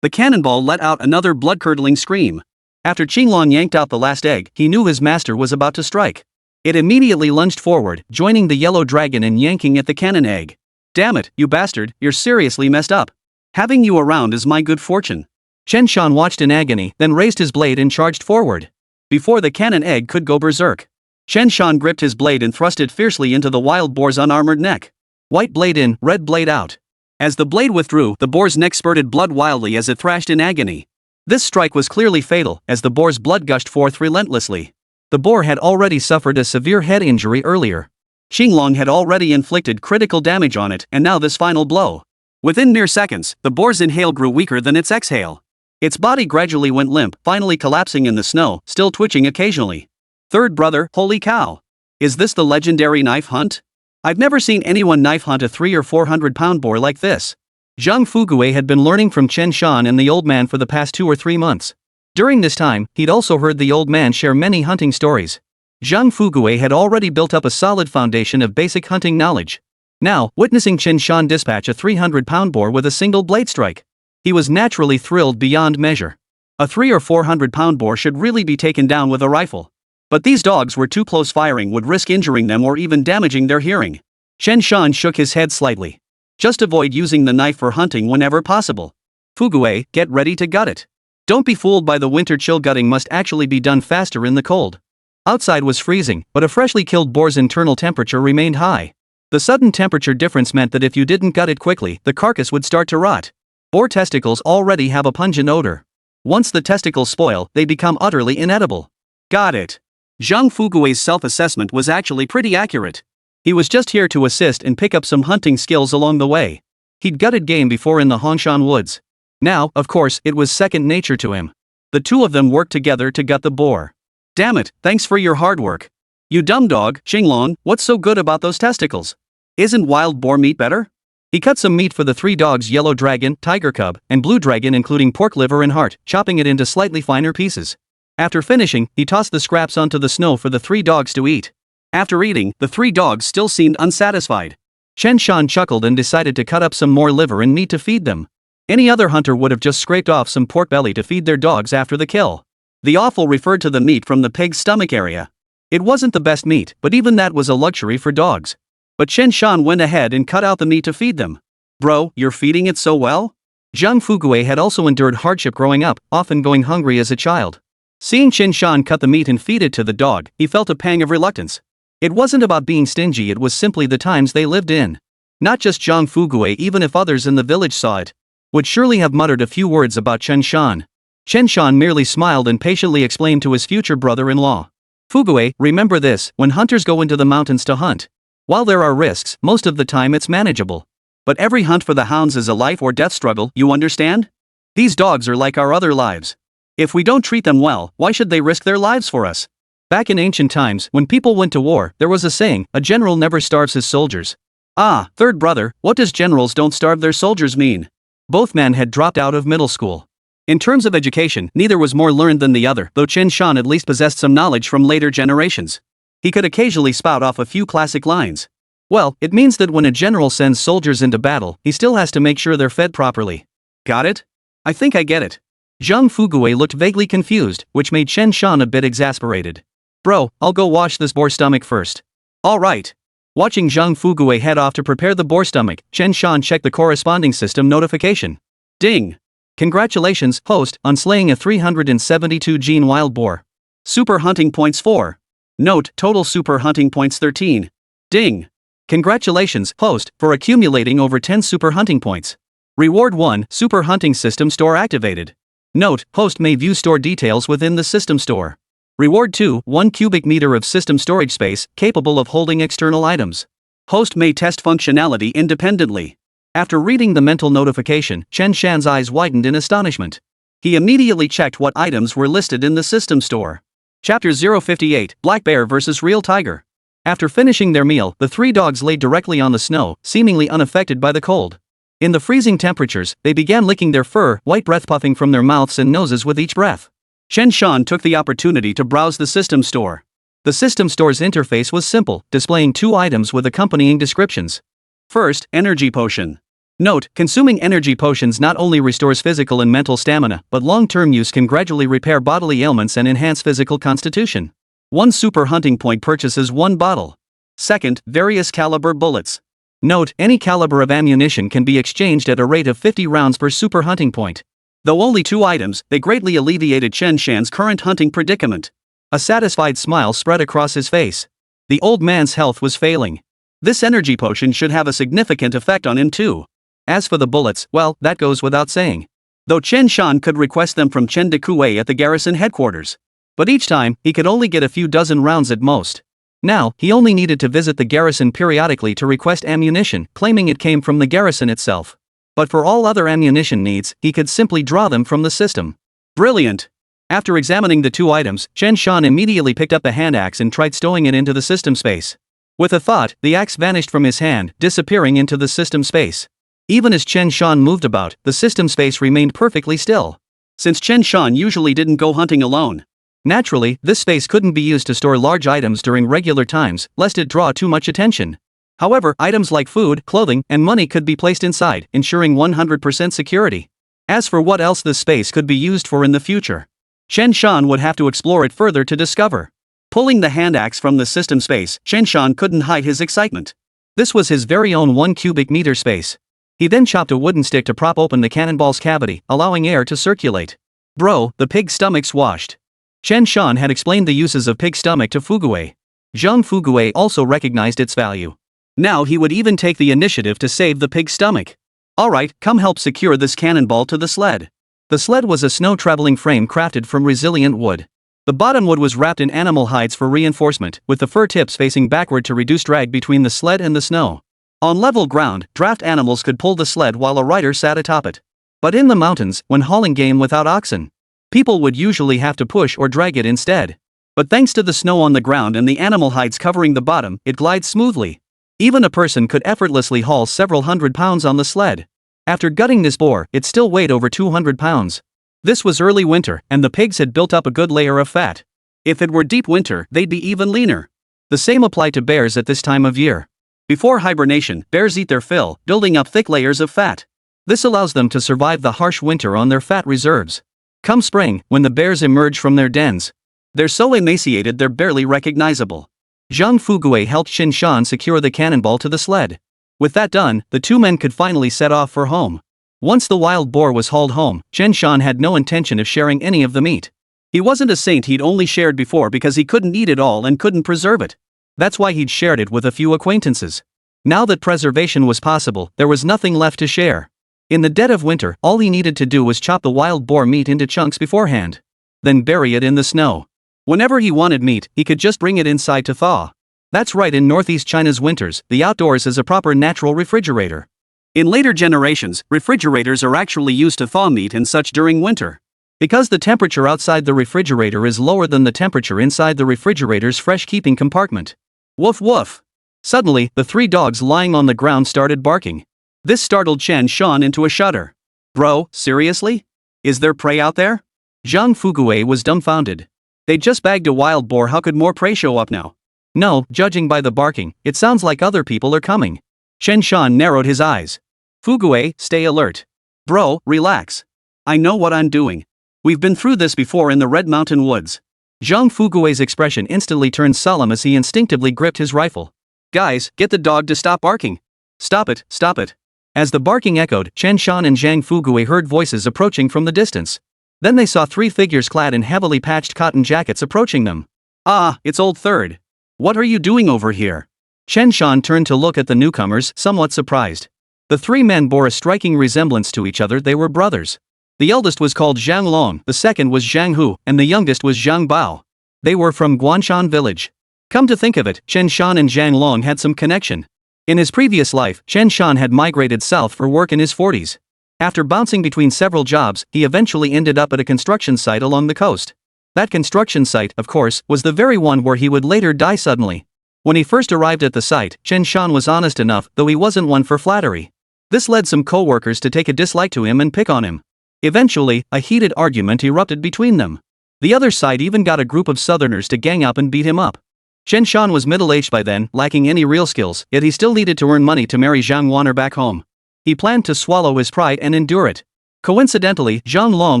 cannonball let out another blood-curdling scream. After Qinglong yanked out the last egg, he knew his master was about to strike. It immediately lunged forward, joining the yellow dragon and yanking at the cannon egg. Damn it, you bastard, you're seriously messed up. Having you around is my good fortune. Chen Shan watched in agony, then raised his blade and charged forward. Before the cannon egg could go berserk, Chen Shan gripped his blade and thrust it fiercely into the wild boar's unarmored neck. White blade in, red blade out. As the blade withdrew, the boar's neck spurted blood wildly as it thrashed in agony. This strike was clearly fatal, as the boar's blood gushed forth relentlessly. The boar had already suffered a severe head injury earlier. Qinglong had already inflicted critical damage on it, and now this final blow. Within mere seconds, the boar's inhale grew weaker than its exhale. Its body gradually went limp, finally collapsing in the snow, still twitching occasionally. Third brother, holy cow. Is this the legendary knife hunt? I've never seen anyone knife hunt a 300 or 400 pound boar like this. Zhang Fugui had been learning from Chen Shan and the old man for the past 2 or 3 months. During this time, he'd also heard the old man share many hunting stories. Zhang Fugui had already built up a solid foundation of basic hunting knowledge. Now, witnessing Chen Shan dispatch a 300-pound boar with a single blade strike, he was naturally thrilled beyond measure. A 300 or 400-pound boar should really be taken down with a rifle. But these dogs were too close, firing would risk injuring them or even damaging their hearing. Chen Shan shook his head slightly. Just avoid using the knife for hunting whenever possible. Fugui, get ready to gut it. Don't be fooled by the winter chill. Gutting must actually be done faster in the cold. Outside was freezing, but a freshly killed boar's internal temperature remained high. The sudden temperature difference meant that if you didn't gut it quickly, the carcass would start to rot. Boar testicles already have a pungent odor. Once the testicles spoil, they become utterly inedible. Got it. Zhang Fugui's self-assessment was actually pretty accurate. He was just here to assist and pick up some hunting skills along the way. He'd gutted game before in the Hongshan woods. Now, of course, it was second nature to him. The two of them worked together to gut the boar. Damn it, thanks for your hard work. You dumb dog, Qinglong, what's so good about those testicles? Isn't wild boar meat better? He cut some meat for the 3 dogs: yellow dragon, tiger cub, and blue dragon, including pork liver and heart, chopping it into slightly finer pieces. After finishing, he tossed the scraps onto the snow for the 3 dogs to eat. After eating, the 3 dogs still seemed unsatisfied. Chen Shan chuckled and decided to cut up some more liver and meat to feed them. Any other hunter would have just scraped off some pork belly to feed their dogs after the kill. The offal referred to the meat from the pig's stomach area. It wasn't the best meat, but even that was a luxury for dogs. But Chen Shan went ahead and cut out the meat to feed them. Bro, you're feeding it so well? Zhang Wan'er had also endured hardship growing up, often going hungry as a child. Seeing Chen Shan cut the meat and feed it to the dog, he felt a pang of reluctance. It wasn't about being stingy, it was simply the times they lived in. Not just Zhang Wan'er, even if others in the village saw it, would surely have muttered a few words about Chen Shan. Chen Shan merely smiled and patiently explained to his future brother-in-law. Wan'er, remember this, when hunters go into the mountains to hunt. While there are risks, most of the time it's manageable. But every hunt for the hounds is a life or death struggle, you understand? These dogs are like our other lives. If we don't treat them well, why should they risk their lives for us? Back in ancient times, when people went to war, there was a saying, a general never starves his soldiers. Ah, third brother, what does generals don't starve their soldiers mean? Both men had dropped out of middle school. In terms of education, neither was more learned than the other, though Chen Shan at least possessed some knowledge from later generations. He could occasionally spout off a few classic lines. Well, it means that when a general sends soldiers into battle, he still has to make sure they're fed properly. Got it? I think I get it. Zhang Wan'er looked vaguely confused, which made Chen Shan a bit exasperated. Bro, I'll go wash this boar stomach first. Alright. Watching Zhang Wan'er head off to prepare the boar stomach, Chen Shan checked the corresponding system notification. Ding! Congratulations, host, on slaying a 372 gene wild boar. Super hunting points 4. Note, total super hunting points 13. Ding! Congratulations, host, for accumulating over 10 super hunting points. Reward 1, super hunting system store activated. Note, host may view store details within the system store. Reward 2, 1 cubic meter of system storage space, capable of holding external items. Host may test functionality independently. After reading the mental notification, Chen Shan's eyes widened in astonishment. He immediately checked what items were listed in the system store. Chapter 058, Black Bear vs. Real Tiger. After finishing their meal, the three dogs lay directly on the snow, seemingly unaffected by the cold. In the freezing temperatures, they began licking their fur, white breath puffing from their mouths and noses with each breath. Chen Shan took the opportunity to browse the system store. The system store's interface was simple, displaying 2 items with accompanying descriptions. First, energy potion. Note, consuming energy potions not only restores physical and mental stamina, but long-term use can gradually repair bodily ailments and enhance physical constitution. 1 super hunting point purchases 1 bottle. Second, various caliber bullets. Note, any caliber of ammunition can be exchanged at a rate of 50 rounds per super hunting point. Though only 2 items, they greatly alleviated Chen Shan's current hunting predicament. A satisfied smile spread across his face. The old man's health was failing. This energy potion should have a significant effect on him too. As for the bullets, well, that goes without saying. Though Chen Shan could request them from Chen Dekue at the garrison headquarters. But each time, he could only get a few dozen rounds at most. Now, he only needed to visit the garrison periodically to request ammunition, claiming it came from the garrison itself. But for all other ammunition needs, he could simply draw them from the system. Brilliant! After examining the 2 items, Chen Shan immediately picked up the hand axe and tried stowing it into the system space. With a thought, the axe vanished from his hand, disappearing into the system space. Even as Chen Shan moved about, the system space remained perfectly still. Since Chen Shan usually didn't go hunting alone. Naturally, this space couldn't be used to store large items during regular times, lest it draw too much attention. However, items like food, clothing, and money could be placed inside, ensuring 100% security. As for what else this space could be used for in the future, Chen Shan would have to explore it further to discover. Pulling the hand axe from the system space, Chen Shan couldn't hide his excitement. This was his very own 1 cubic meter space. He then chopped a wooden stick to prop open the cannonball's cavity, allowing air to circulate. Bro, the pig stomach's washed. Chen Shan had explained the uses of pig stomach to Wan'er. Zhang Wan'er also recognized its value. Now he would even take the initiative to save the pig stomach. Alright, come help secure this cannonball to the sled. The sled was a snow-traveling frame crafted from resilient wood. The bottom wood was wrapped in animal hides for reinforcement, with the fur tips facing backward to reduce drag between the sled and the snow. On level ground, draft animals could pull the sled while a rider sat atop it. But in the mountains, when hauling game without oxen, people would usually have to push or drag it instead. But thanks to the snow on the ground and the animal hides covering the bottom, it glides smoothly. Even a person could effortlessly haul several hundred pounds on the sled. After gutting this boar, it still weighed over 200 pounds. This was early winter, and the pigs had built up a good layer of fat. If it were deep winter, they'd be even leaner. The same applied to bears at this time of year. Before hibernation, bears eat their fill, building up thick layers of fat. This allows them to survive the harsh winter on their fat reserves. Come spring, when the bears emerge from their dens, they're so emaciated they're barely recognizable. Zhang Fugui helped Chen Shan secure the cannonball to the sled. With that done, the two men could finally set off for home. Once the wild boar was hauled home, Chen Shan had no intention of sharing any of the meat. He wasn't a saint, he'd only shared before because he couldn't eat it all and couldn't preserve it. That's why he'd shared it with a few acquaintances. Now that preservation was possible, there was nothing left to share. In the dead of winter, all he needed to do was chop the wild boar meat into chunks beforehand. Then bury it in the snow. Whenever he wanted meat, he could just bring it inside to thaw. That's right, in northeast China's winters, the outdoors is a proper natural refrigerator. In later generations, refrigerators are actually used to thaw meat and such during winter. Because the temperature outside the refrigerator is lower than the temperature inside the refrigerator's fresh-keeping compartment. Woof woof. Suddenly, the three dogs lying on the ground started barking. This startled Chen Shan into a shudder. Bro, seriously? Is there prey out there? Zhang Fugui was dumbfounded. They just bagged a wild boar, how could more prey show up now? No, judging by the barking, it sounds like other people are coming. Chen Shan narrowed his eyes. Fugui, stay alert. Bro, relax. I know what I'm doing. We've been through this before in the Red Mountain Woods. Zhang Fugui's expression instantly turned solemn as he instinctively gripped his rifle. Guys, get the dog to stop barking. Stop it, stop it. As the barking echoed, Chen Shan and Zhang Fugui heard voices approaching from the distance. Then they saw three figures clad in heavily patched cotton jackets approaching them. Ah, it's Old Third. What are you doing over here? Chen Shan turned to look at the newcomers, somewhat surprised. The three men bore a striking resemblance to each other, they were brothers. The eldest was called Zhang Long, the second was Zhang Hu, and the youngest was Zhang Bao. They were from Guanshan village. Come to think of it, Chen Shan and Zhang Long had some connection. In his previous life, Chen Shan had migrated south for work in his 40s. After bouncing between several jobs, he eventually ended up at a construction site along the coast. That construction site, of course, was the very one where he would later die suddenly. When he first arrived at the site, Chen Shan was honest enough, though he wasn't one for flattery. This led some co-workers to take a dislike to him and pick on him. Eventually, a heated argument erupted between them. The other side even got a group of southerners to gang up and beat him up. Chen Shan was middle-aged by then, lacking any real skills, yet he still needed to earn money to marry Zhang Wan'er back home. He planned to swallow his pride and endure it. Coincidentally, Zhang Long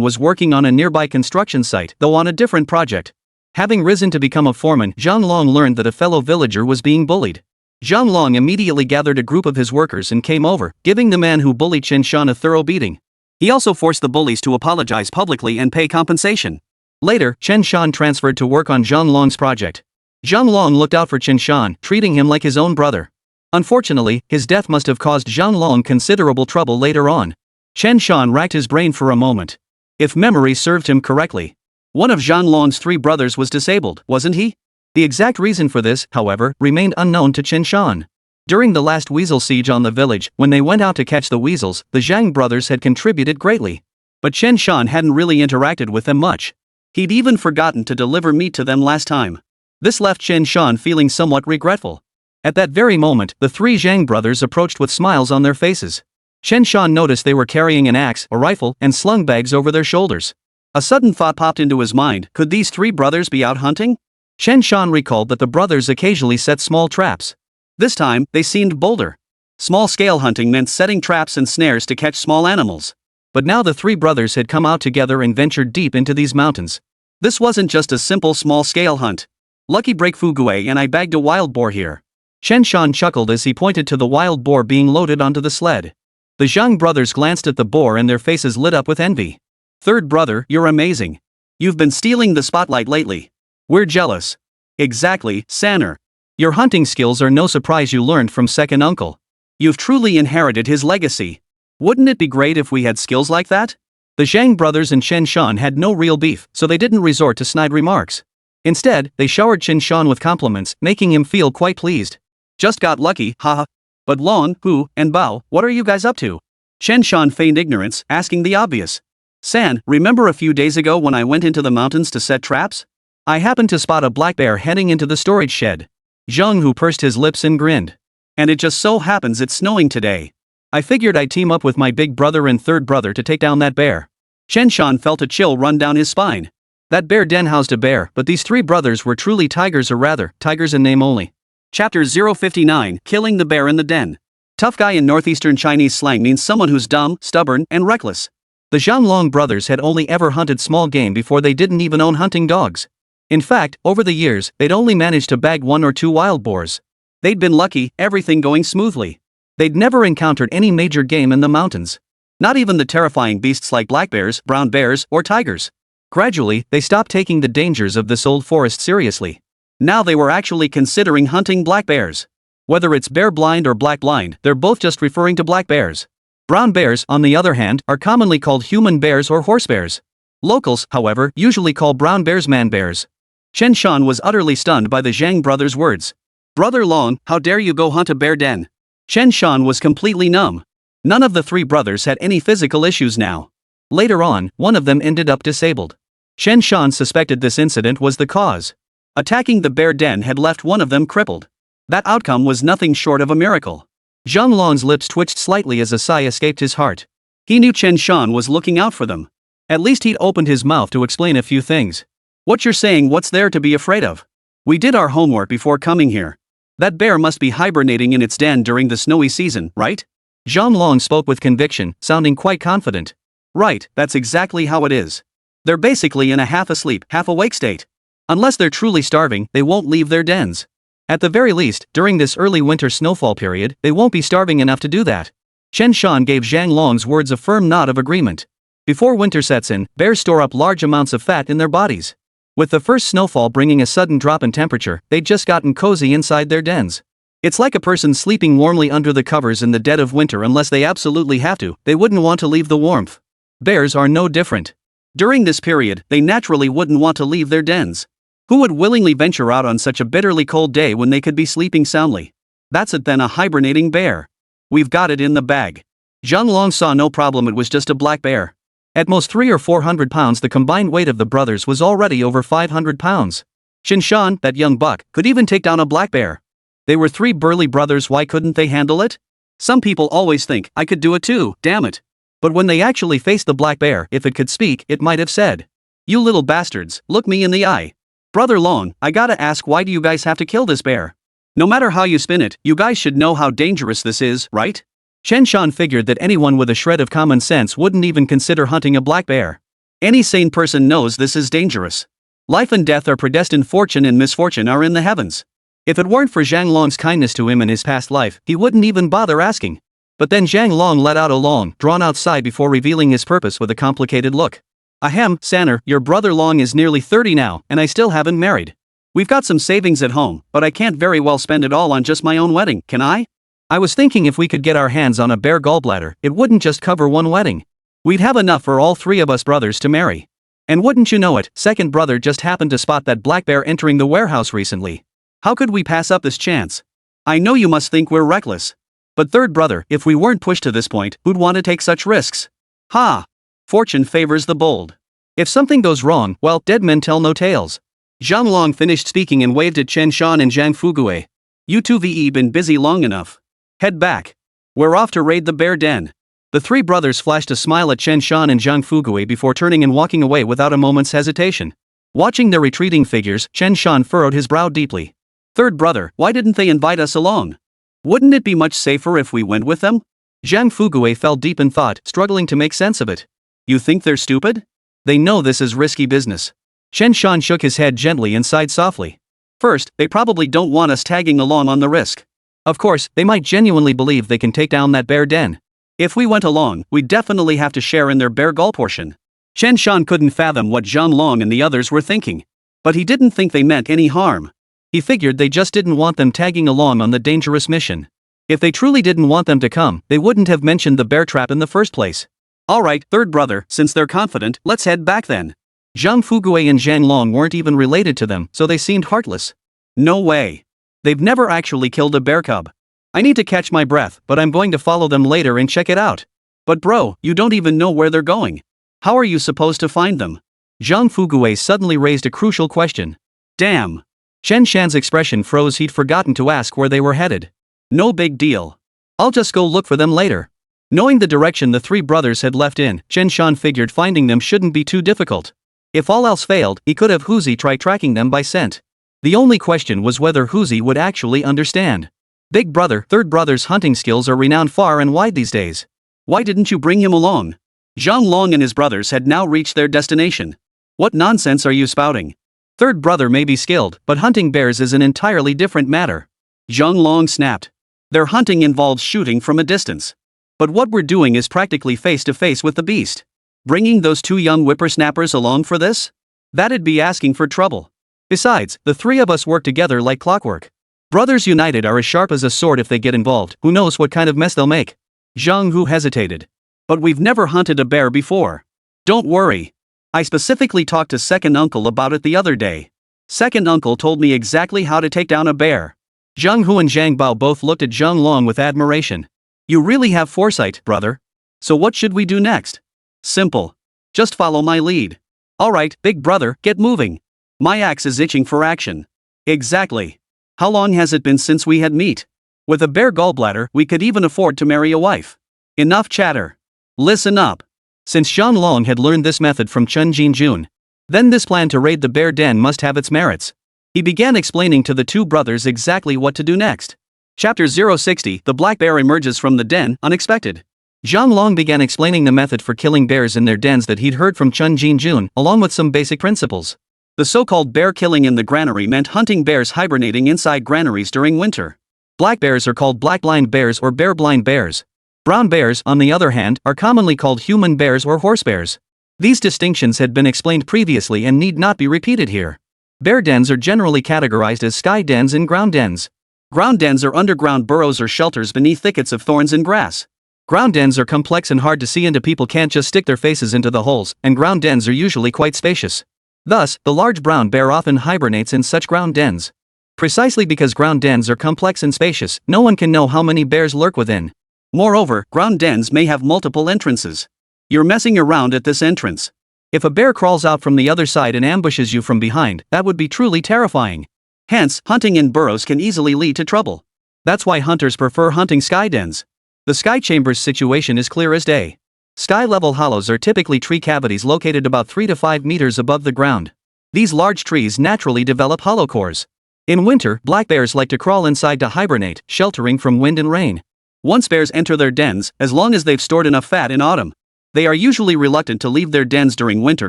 was working on a nearby construction site, though on a different project. Having risen to become a foreman, Zhang Long learned that a fellow villager was being bullied. Zhang Long immediately gathered a group of his workers and came over, giving the man who bullied Chen Shan a thorough beating. He also forced the bullies to apologize publicly and pay compensation. Later, Chen Shan transferred to work on Zhang Long's project. Zhang Long looked out for Chen Shan, treating him like his own brother. Unfortunately, his death must have caused Zhang Long considerable trouble later on. Chen Shan racked his brain for a moment. If memory served him correctly, one of Zhang Long's three brothers was disabled, wasn't he? The exact reason for this, however, remained unknown to Chen Shan. During the last weasel siege on the village, when they went out to catch the weasels, the Zhang brothers had contributed greatly. But Chen Shan hadn't really interacted with them much. He'd even forgotten to deliver meat to them last time. This left Chen Shan feeling somewhat regretful. At that very moment, the three Zhang brothers approached with smiles on their faces. Chen Shan noticed they were carrying an axe, a rifle, and slung bags over their shoulders. A sudden thought popped into his mind, could these three brothers be out hunting? Chen Shan recalled that the brothers occasionally set small traps. This time, they seemed bolder. Small-scale hunting meant setting traps and snares to catch small animals. But now the three brothers had come out together and ventured deep into these mountains. This wasn't just a simple small-scale hunt. Lucky break Fugui and I bagged a wild boar here. Chen Shan chuckled as he pointed to the wild boar being loaded onto the sled. The Zhang brothers glanced at the boar and their faces lit up with envy. Third brother, you're amazing. You've been stealing the spotlight lately. We're jealous. Exactly, Sanner. Your hunting skills are no surprise you learned from second uncle. You've truly inherited his legacy. Wouldn't it be great if we had skills like that? The Zhang brothers and Chen Shan had no real beef, so they didn't resort to snide remarks. Instead, they showered Chen Shan with compliments, making him feel quite pleased. Just got lucky, haha. But Long, Hu, and Bao, what are you guys up to? Chen Shan feigned ignorance, asking the obvious. San, remember a few days ago when I went into the mountains to set traps? I happened to spot a black bear heading into the storage shed. Zhang Hu pursed his lips and grinned. And it just so happens it's snowing today. I figured I'd team up with my big brother and third brother to take down that bear. Chen Shan felt a chill run down his spine. That bear den housed a bear, but these three brothers were truly tigers, or rather, tigers in name only. Chapter 059, Killing the Bear in the Den. Tough guy in northeastern Chinese slang means someone who's dumb, stubborn, and reckless. The Zhang brothers had only ever hunted small game before they didn't even own hunting dogs. In fact, over the years, they'd only managed to bag 1 or 2 wild boars. They'd been lucky, everything going smoothly. They'd never encountered any major game in the mountains. Not even the terrifying beasts like black bears, brown bears, or tigers. Gradually, they stopped taking the dangers of this old forest seriously. Now they were actually considering hunting black bears. Whether it's bear blind or black blind, they're both just referring to black bears. Brown bears, on the other hand, are commonly called human bears or horse bears. Locals, however, usually call brown bears man bears. Chen Shan was utterly stunned by the Zhang brothers' words. Brother Long, how dare you go hunt a bear den? Chen Shan was completely numb. None of the 3 brothers had any physical issues now. Later on, one of them ended up disabled. Chen Shan suspected this incident was the cause. Attacking the bear den had left one of them crippled. That outcome was nothing short of a miracle. Zhang Long's lips twitched slightly as a sigh escaped his heart. He knew Chen Shan was looking out for them. At least he'd opened his mouth to explain a few things. What you're saying, what's there to be afraid of? We did our homework before coming here. That bear must be hibernating in its den during the snowy season, right? Zhang Long spoke with conviction, sounding quite confident. Right, that's exactly how it is. They're basically in a half-asleep, half-awake state. Unless they're truly starving, they won't leave their dens. At the very least, during this early winter snowfall period, they won't be starving enough to do that. Chen Shan gave Zhang Long's words a firm nod of agreement. Before winter sets in, bears store up large amounts of fat in their bodies. With the first snowfall bringing a sudden drop in temperature, they'd just gotten cozy inside their dens. It's like a person sleeping warmly under the covers in the dead of winter. Unless they absolutely have to, they wouldn't want to leave the warmth. Bears are no different. During this period, they naturally wouldn't want to leave their dens. Who would willingly venture out on such a bitterly cold day when they could be sleeping soundly? That's it then, a hibernating bear. We've got it in the bag. Zhang Long saw no problem, it was just a black bear. At most 300 or 400 pounds, the combined weight of the brothers was already over 500 pounds. Chen Shan, that young buck, could even take down a black bear. They were 3 burly brothers, why couldn't they handle it? Some people always think, I could do it too, damn it. But when they actually faced the black bear, if it could speak, it might have said, "You little bastards, look me in the eye. Brother Long, I gotta ask, why do you guys have to kill this bear? No matter how you spin it, you guys should know how dangerous this is, right?" Chen Shan figured that anyone with a shred of common sense wouldn't even consider hunting a black bear. Any sane person knows this is dangerous. Life and death are predestined, fortune and misfortune are in the heavens. If it weren't for Zhang Long's kindness to him in his past life, he wouldn't even bother asking. But then Zhang Long let out a long, drawn-out sigh before revealing his purpose with a complicated look. Ahem, Sanner, your brother Long is nearly 30 now, and I still haven't married. We've got some savings at home, but I can't very well spend it all on just my own wedding, can I? I was thinking if we could get our hands on a bear gallbladder, it wouldn't just cover one wedding. We'd have enough for all 3 of us brothers to marry. And wouldn't you know it, second brother just happened to spot that black bear entering the warehouse recently. How could we pass up this chance? I know you must think we're reckless. But third brother, if we weren't pushed to this point, who'd want to take such risks? Ha! Fortune favors the bold. If something goes wrong, well, dead men tell no tales. Zhang Long finished speaking and waved at Chen Shan and Zhang Fugue. You 2ve been busy long enough. Head back. We're off to raid the bear den. The 3 brothers flashed a smile at Chen Shan and Zhang Fugue before turning and walking away without a moment's hesitation. Watching their retreating figures, Chen Shan furrowed his brow deeply. Third brother, why didn't they invite us along? Wouldn't it be much safer if we went with them? Zhang Fugue fell deep in thought, struggling to make sense of it. You think they're stupid? They know this is risky business. Chen Shan shook his head gently and sighed softly. First, they probably don't want us tagging along on the risk. Of course, they might genuinely believe they can take down that bear den. If we went along, we'd definitely have to share in their bear gall portion. Chen Shan couldn't fathom what Zhang Long and the others were thinking. But he didn't think they meant any harm. He figured they just didn't want them tagging along on the dangerous mission. If they truly didn't want them to come, they wouldn't have mentioned the bear trap in the first place. Alright, third brother, since they're confident, let's head back then. Zhang Fugue and Zhang Long weren't even related to them, so they seemed heartless. No way. They've never actually killed a bear cub. I need to catch my breath, but I'm going to follow them later and check it out. But bro, you don't even know where they're going. How are you supposed to find them? Zhang Fugue suddenly raised a crucial question. Damn. Chen Shan's expression froze, he'd forgotten to ask where they were headed. No big deal. I'll just go look for them later. Knowing the direction the 3 brothers had left in, Chen Shan figured finding them shouldn't be too difficult. If all else failed, he could have Huzi try tracking them by scent. The only question was whether Huzi would actually understand. Big brother, third brother's hunting skills are renowned far and wide these days. Why didn't you bring him along? Zhang Long and his brothers had now reached their destination. What nonsense are you spouting? Third brother may be skilled, but hunting bears is an entirely different matter. Zhang Long snapped. Their hunting involves shooting from a distance. But what we're doing is practically face to face with the beast. Bringing those two young whippersnappers along for this? That'd be asking for trouble. Besides, the three of us work together like clockwork. Brothers united are as sharp as a sword. If they get involved, who knows what kind of mess they'll make. Zhang Hu hesitated. But we've never hunted a bear before. Don't worry. I specifically talked to second uncle about it the other day. Second uncle told me exactly how to take down a bear. Zhang Hu and Zhang Bao both looked at Zhang Long with admiration. You really have foresight, brother. So what should we do next? Simple. Just follow my lead. Alright, big brother, get moving. My axe is itching for action. Exactly. How long has it been since we had meat? With a bare gallbladder, we could even afford to marry a wife. Enough chatter. Listen up. Since Zhang Long had learned this method from Chen Jun, then this plan to raid the bear den must have its merits. He began explaining to the two brothers exactly what to do next. Chapter 060, The Black Bear Emerges from the Den, Unexpected. Zhang Long began explaining the method for killing bears in their dens that he'd heard from Chen Jun, along with some basic principles. The so-called bear killing in the granary meant hunting bears hibernating inside granaries during winter. Black bears are called black-blind bears or bear-blind bears. Brown bears, on the other hand, are commonly called human bears or horse bears. These distinctions had been explained previously and need not be repeated here. Bear dens are generally categorized as sky dens and ground dens. Ground dens are underground burrows or shelters beneath thickets of thorns and grass. Ground dens are complex and hard to see into. People can't just stick their faces into the holes, and ground dens are usually quite spacious. Thus, the large brown bear often hibernates in such ground dens. Precisely because ground dens are complex and spacious, no one can know how many bears lurk within. Moreover, ground dens may have multiple entrances. You're messing around at this entrance. If a bear crawls out from the other side and ambushes you from behind, that would be truly terrifying. Hence, hunting in burrows can easily lead to trouble. That's why hunters prefer hunting sky dens. The sky chambers situation is clear as day. Sky-level hollows are typically tree cavities located about 3 to 5 meters above the ground. These large trees naturally develop hollow cores. In winter, black bears like to crawl inside to hibernate, sheltering from wind and rain. Once bears enter their dens, as long as they've stored enough fat in autumn, they are usually reluctant to leave their dens during winter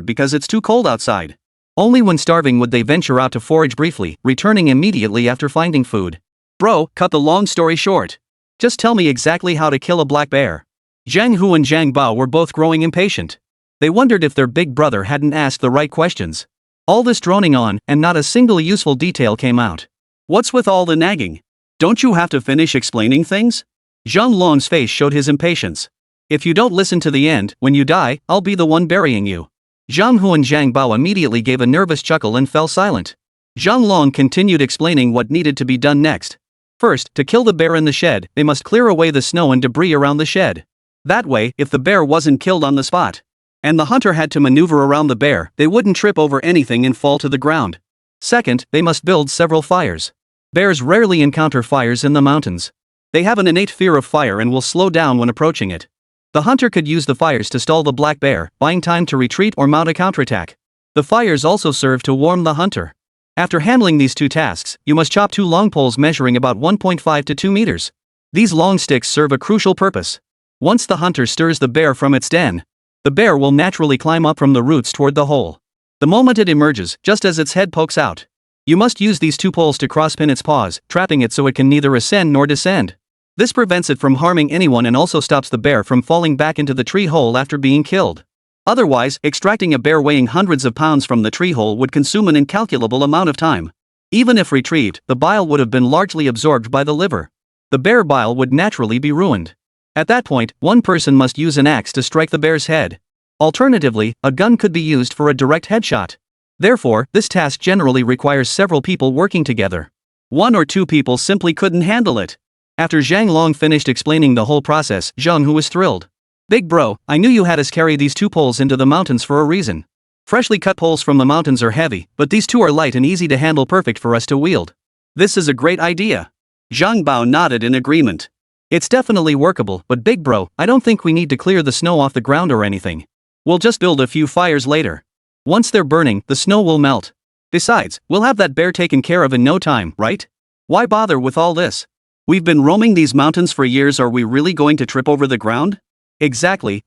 because it's too cold outside. Only when starving would they venture out to forage briefly, returning immediately after finding food. Bro, cut the long story short. Just tell me exactly how to kill a black bear. Zhang Hu and Zhang Bao were both growing impatient. They wondered if their big brother hadn't asked the right questions. All this droning on, and not a single useful detail came out. What's with all the nagging? Don't you have to finish explaining things? Zhang Long's face showed his impatience. If you don't listen to the end, when you die, I'll be the one burying you. Zhang Hu and Zhang Bao immediately gave a nervous chuckle and fell silent. Zhang Long continued explaining what needed to be done next. First, to kill the bear in the shed, they must clear away the snow and debris around the shed. That way, if the bear wasn't killed on the spot, and the hunter had to maneuver around the bear, they wouldn't trip over anything and fall to the ground. Second, they must build several fires. Bears rarely encounter fires in the mountains. They have an innate fear of fire and will slow down when approaching it. The hunter could use the fires to stall the black bear, buying time to retreat or mount a counterattack. The fires also serve to warm the hunter. After handling these two tasks, you must chop 2 long poles measuring about 1.5 to 2 meters. These long sticks serve a crucial purpose. Once the hunter stirs the bear from its den, the bear will naturally climb up from the roots toward the hole. The moment it emerges, just as its head pokes out, you must use these 2 poles to crosspin its paws, trapping it so it can neither ascend nor descend. This prevents it from harming anyone and also stops the bear from falling back into the tree hole after being killed. Otherwise, extracting a bear weighing hundreds of pounds from the tree hole would consume an incalculable amount of time. Even if retrieved, the bile would have been largely absorbed by the liver. The bear bile would naturally be ruined. At that point, one person must use an axe to strike the bear's head. Alternatively, a gun could be used for a direct headshot. Therefore, this task generally requires several people working together. 1 or 2 people simply couldn't handle it. After Zhang Long finished explaining the whole process, Zhang Hu was thrilled. Big bro, I knew you had us carry these 2 poles into the mountains for a reason. Freshly cut poles from the mountains are heavy, but these 2 are light and easy to handle, perfect for us to wield. This is a great idea. Zhang Bao nodded in agreement. It's definitely workable, but big bro, I don't think we need to clear the snow off the ground or anything. We'll just build a few fires later. Once they're burning, the snow will melt. Besides, we'll have that bear taken care of in no time, right? Why bother with all this? We've been roaming these mountains for years, are we really going to trip over the ground? Exactly.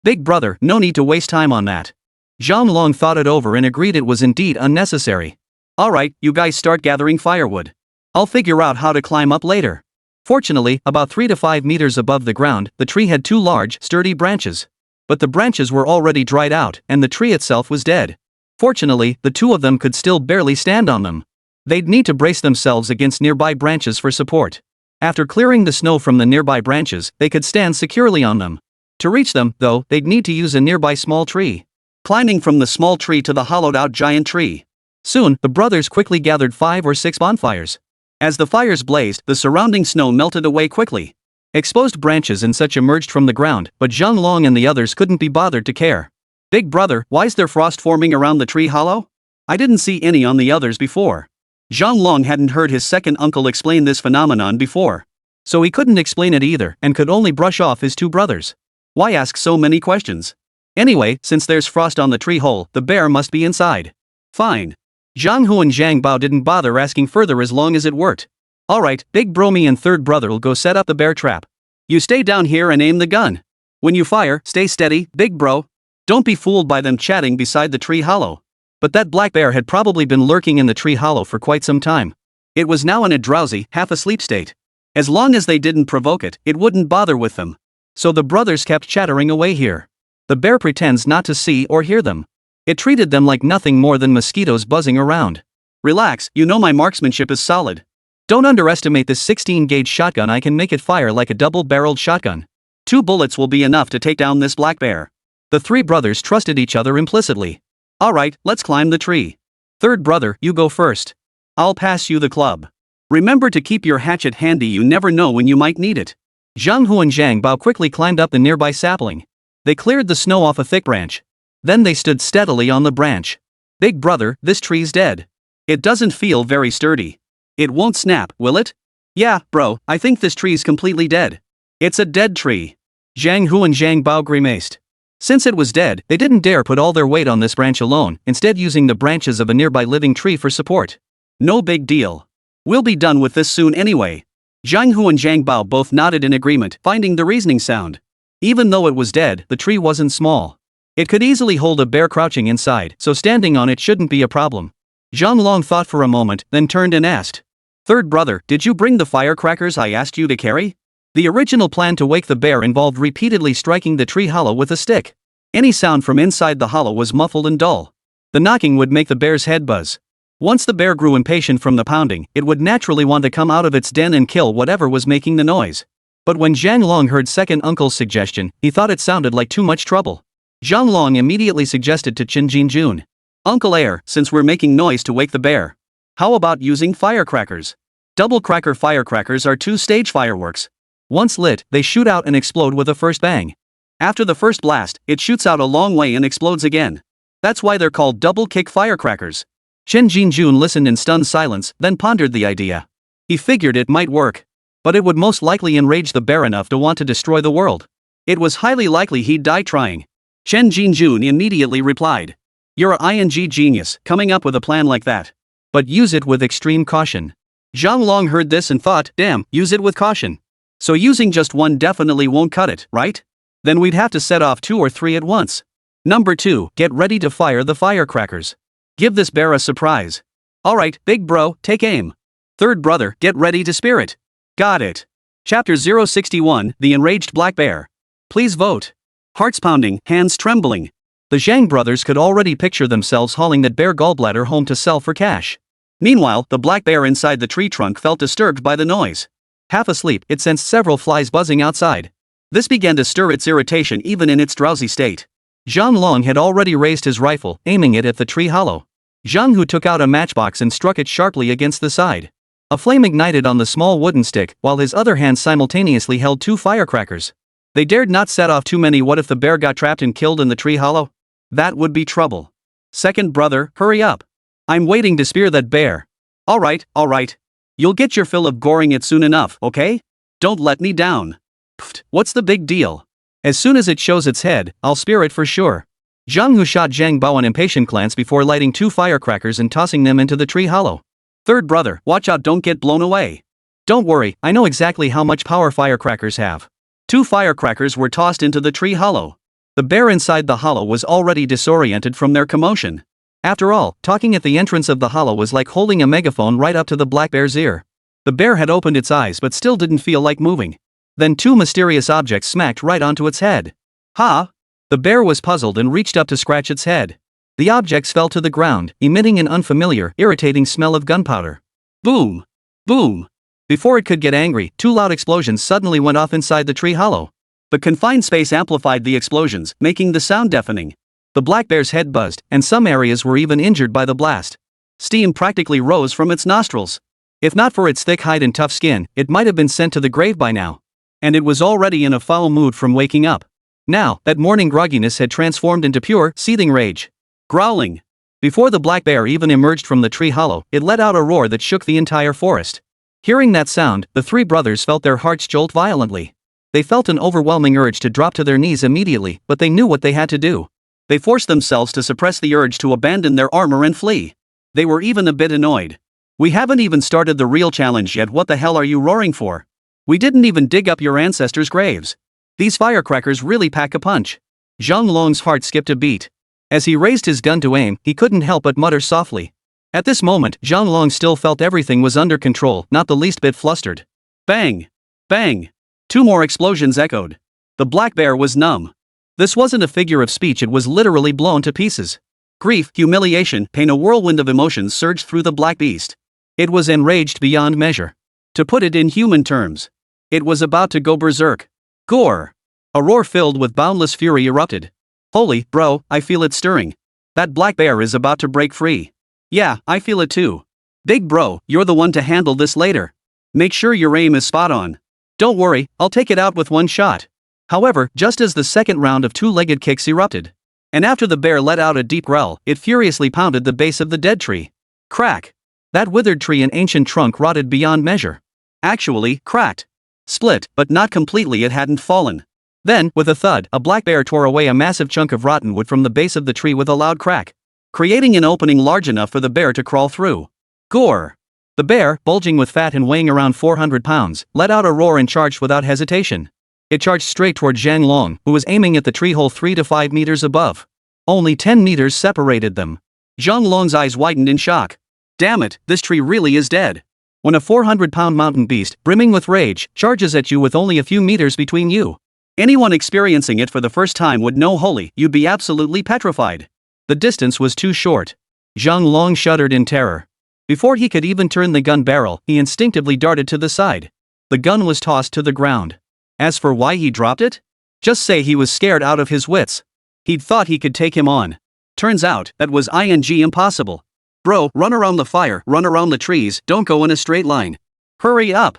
Big brother, no need to waste time on that. Zhang Long thought it over and agreed it was indeed unnecessary. Alright, you guys start gathering firewood. I'll figure out how to climb up later. Fortunately, about 3 to 5 meters above the ground, the tree had 2 large, sturdy branches. But the branches were already dried out, and the tree itself was dead. Fortunately, the 2 of them could still barely stand on them. They'd need to brace themselves against nearby branches for support. After clearing the snow from the nearby branches, they could stand securely on them. To reach them, though, they'd need to use a nearby small tree. Climbing from the small tree to the hollowed-out giant tree. Soon, the brothers quickly gathered 5 or 6 bonfires. As the fires blazed, the surrounding snow melted away quickly. Exposed branches and such emerged from the ground, but Zhang Long and the others couldn't be bothered to care. Big brother, why's there frost forming around the tree hollow? I didn't see any on the others before. Zhang Long hadn't heard his second uncle explain this phenomenon before. So he couldn't explain it either and could only brush off his 2 brothers. Why ask so many questions? Anyway, since there's frost on the tree hole, the bear must be inside. Fine. Zhang Hu and Zhang Bao didn't bother asking further as long as it worked. Alright, Big Bro, me and third brother'll go set up the bear trap. You stay down here and aim the gun. When you fire, stay steady, Big Bro. Don't be fooled by them chatting beside the tree hollow. But that black bear had probably been lurking in the tree hollow for quite some time. It was now in a drowsy, half-asleep state. As long as they didn't provoke it, it wouldn't bother with them. So the brothers kept chattering away here. The bear pretends not to see or hear them. It treated them like nothing more than mosquitoes buzzing around. Relax, you know my marksmanship is solid. Don't underestimate this 16-gauge shotgun. I can make it fire like a double-barreled shotgun. 2 bullets will be enough to take down this black bear. The 3 brothers trusted each other implicitly. Alright, let's climb the tree. Third brother, you go first. I'll pass you the club. Remember to keep your hatchet handy, you never know when you might need it. Zhang Hu and Zhang Bao quickly climbed up the nearby sapling. They cleared the snow off a thick branch. Then they stood steadily on the branch. Big brother, this tree's dead. It doesn't feel very sturdy. It won't snap, will it? Yeah, bro, I think this tree's completely dead. It's a dead tree. Zhang Hu and Zhang Bao grimaced. Since it was dead, they didn't dare put all their weight on this branch alone, instead using the branches of a nearby living tree for support. No big deal. We'll be done with this soon anyway. Zhang Hu and Zhang Bao both nodded in agreement, finding the reasoning sound. Even though it was dead, the tree wasn't small. It could easily hold a bear crouching inside, so standing on it shouldn't be a problem. Zhang Long thought for a moment, then turned and asked. Third brother, did you bring the firecrackers I asked you to carry? The original plan to wake the bear involved repeatedly striking the tree hollow with a stick. Any sound from inside the hollow was muffled and dull. The knocking would make the bear's head buzz. Once the bear grew impatient from the pounding, it would naturally want to come out of its den and kill whatever was making the noise. But when Zhang Long heard second uncle's suggestion, he thought it sounded like too much trouble. Zhang Long immediately suggested to Chen Shan, Uncle Air, since we're making noise to wake the bear, how about using firecrackers? Double cracker firecrackers are 2-stage fireworks. Once lit, they shoot out and explode with a first bang. After the first blast, it shoots out a long way and explodes again. That's why they're called double kick firecrackers. Chen Shan listened in stunned silence, then pondered the idea. He figured it might work. But it would most likely enrage the bear enough to want to destroy the world. It was highly likely he'd die trying. Chen Shan immediately replied. You're a ing genius, coming up with a plan like that. But use it with extreme caution. Zhang Long heard this and thought, damn, use it with caution. So using just one definitely won't cut it, right? Then we'd have to set off 2 or 3 at once. Number 2, get ready to fire the firecrackers. Give this bear a surprise. Alright, big bro, take aim. Third brother, get ready to spear it. Got it. Chapter 061, The Enraged Black Bear. Please vote. Hearts pounding, hands trembling. The Zhang brothers could already picture themselves hauling that bear gallbladder home to sell for cash. Meanwhile, the black bear inside the tree trunk felt disturbed by the noise. Half asleep, it sensed several flies buzzing outside. This began to stir its irritation even in its drowsy state. Zhang Long had already raised his rifle, aiming it at the tree hollow. Zhang Hu took out a matchbox and struck it sharply against the side. A flame ignited on the small wooden stick, while his other hand simultaneously held 2 firecrackers. They dared not set off too many. What if the bear got trapped and killed in the tree hollow? That would be trouble. Second brother, hurry up. I'm waiting to spear that bear. Alright. You'll get your fill of goring it soon enough, okay? Don't let me down. Pfft, what's the big deal? As soon as it shows its head, I'll spear it for sure. Zhang Hu shot Zhang Bao an impatient glance before lighting 2 firecrackers and tossing them into the tree hollow. Third brother, watch out, don't get blown away. Don't worry, I know exactly how much power firecrackers have. 2 firecrackers were tossed into the tree hollow. The bear inside the hollow was already disoriented from their commotion. After all, talking at the entrance of the hollow was like holding a megaphone right up to the black bear's ear. The bear had opened its eyes but still didn't feel like moving. Then 2 mysterious objects smacked right onto its head. Ha! The bear was puzzled and reached up to scratch its head. The objects fell to the ground, emitting an unfamiliar, irritating smell of gunpowder. Boom! Boom! Before it could get angry, 2 loud explosions suddenly went off inside the tree hollow. The confined space amplified the explosions, making the sound deafening. The black bear's head buzzed, and some areas were even injured by the blast. Steam practically rose from its nostrils. If not for its thick hide and tough skin, it might have been sent to the grave by now. And it was already in a foul mood from waking up. Now, that morning grogginess had transformed into pure, seething rage. Growling. Before the black bear even emerged from the tree hollow, it let out a roar that shook the entire forest. Hearing that sound, the 3 brothers felt their hearts jolt violently. They felt an overwhelming urge to drop to their knees immediately, but they knew what they had to do. They forced themselves to suppress the urge to abandon their armor and flee. They were even a bit annoyed. We haven't even started the real challenge yet. What the hell are you roaring for? We didn't even dig up your ancestors' graves. These firecrackers really pack a punch. Zhang Long's heart skipped a beat. As he raised his gun to aim, he couldn't help but mutter softly. At this moment, Zhang Long still felt everything was under control, not the least bit flustered. Bang! Bang! 2 more explosions echoed. The black bear was numb. This wasn't a figure of speech, it was literally blown to pieces. Grief, humiliation, pain, a whirlwind of emotions surged through the black beast. It was enraged beyond measure. To put it in human terms, it was about to go berserk. Gore! A roar filled with boundless fury erupted. Holy, bro, I feel it stirring. That black bear is about to break free. Yeah, I feel it too. Big bro, you're the one to handle this later. Make sure your aim is spot on. Don't worry, I'll take it out with 1 shot. However, just as the second round of 2-legged kicks erupted, and after the bear let out a deep growl, it furiously pounded the base of the dead tree. Crack! That withered tree and ancient trunk rotted beyond measure. Actually, cracked. Split, but not completely, it hadn't fallen. Then, with a thud, a black bear tore away a massive chunk of rotten wood from the base of the tree with a loud crack, creating an opening large enough for the bear to crawl through. Gore! The bear, bulging with fat and weighing around 400 pounds, let out a roar and charged without hesitation. It charged straight toward Zhang Long, who was aiming at the tree hole 3 to 5 meters above. Only 10 meters separated them. Zhang Long's eyes widened in shock. Damn it, this tree really is dead. When a 400-pound mountain beast, brimming with rage, charges at you with only a few meters between you, anyone experiencing it for the first time would know, holy, you'd be absolutely petrified. The distance was too short. Zhang Long shuddered in terror. Before he could even turn the gun barrel, he instinctively darted to the side. The gun was tossed to the ground. As for why he dropped it? Just say he was scared out of his wits. He'd thought he could take him on. Turns out, that was impossible. Bro, run around the fire, run around the trees, don't go in a straight line. Hurry up!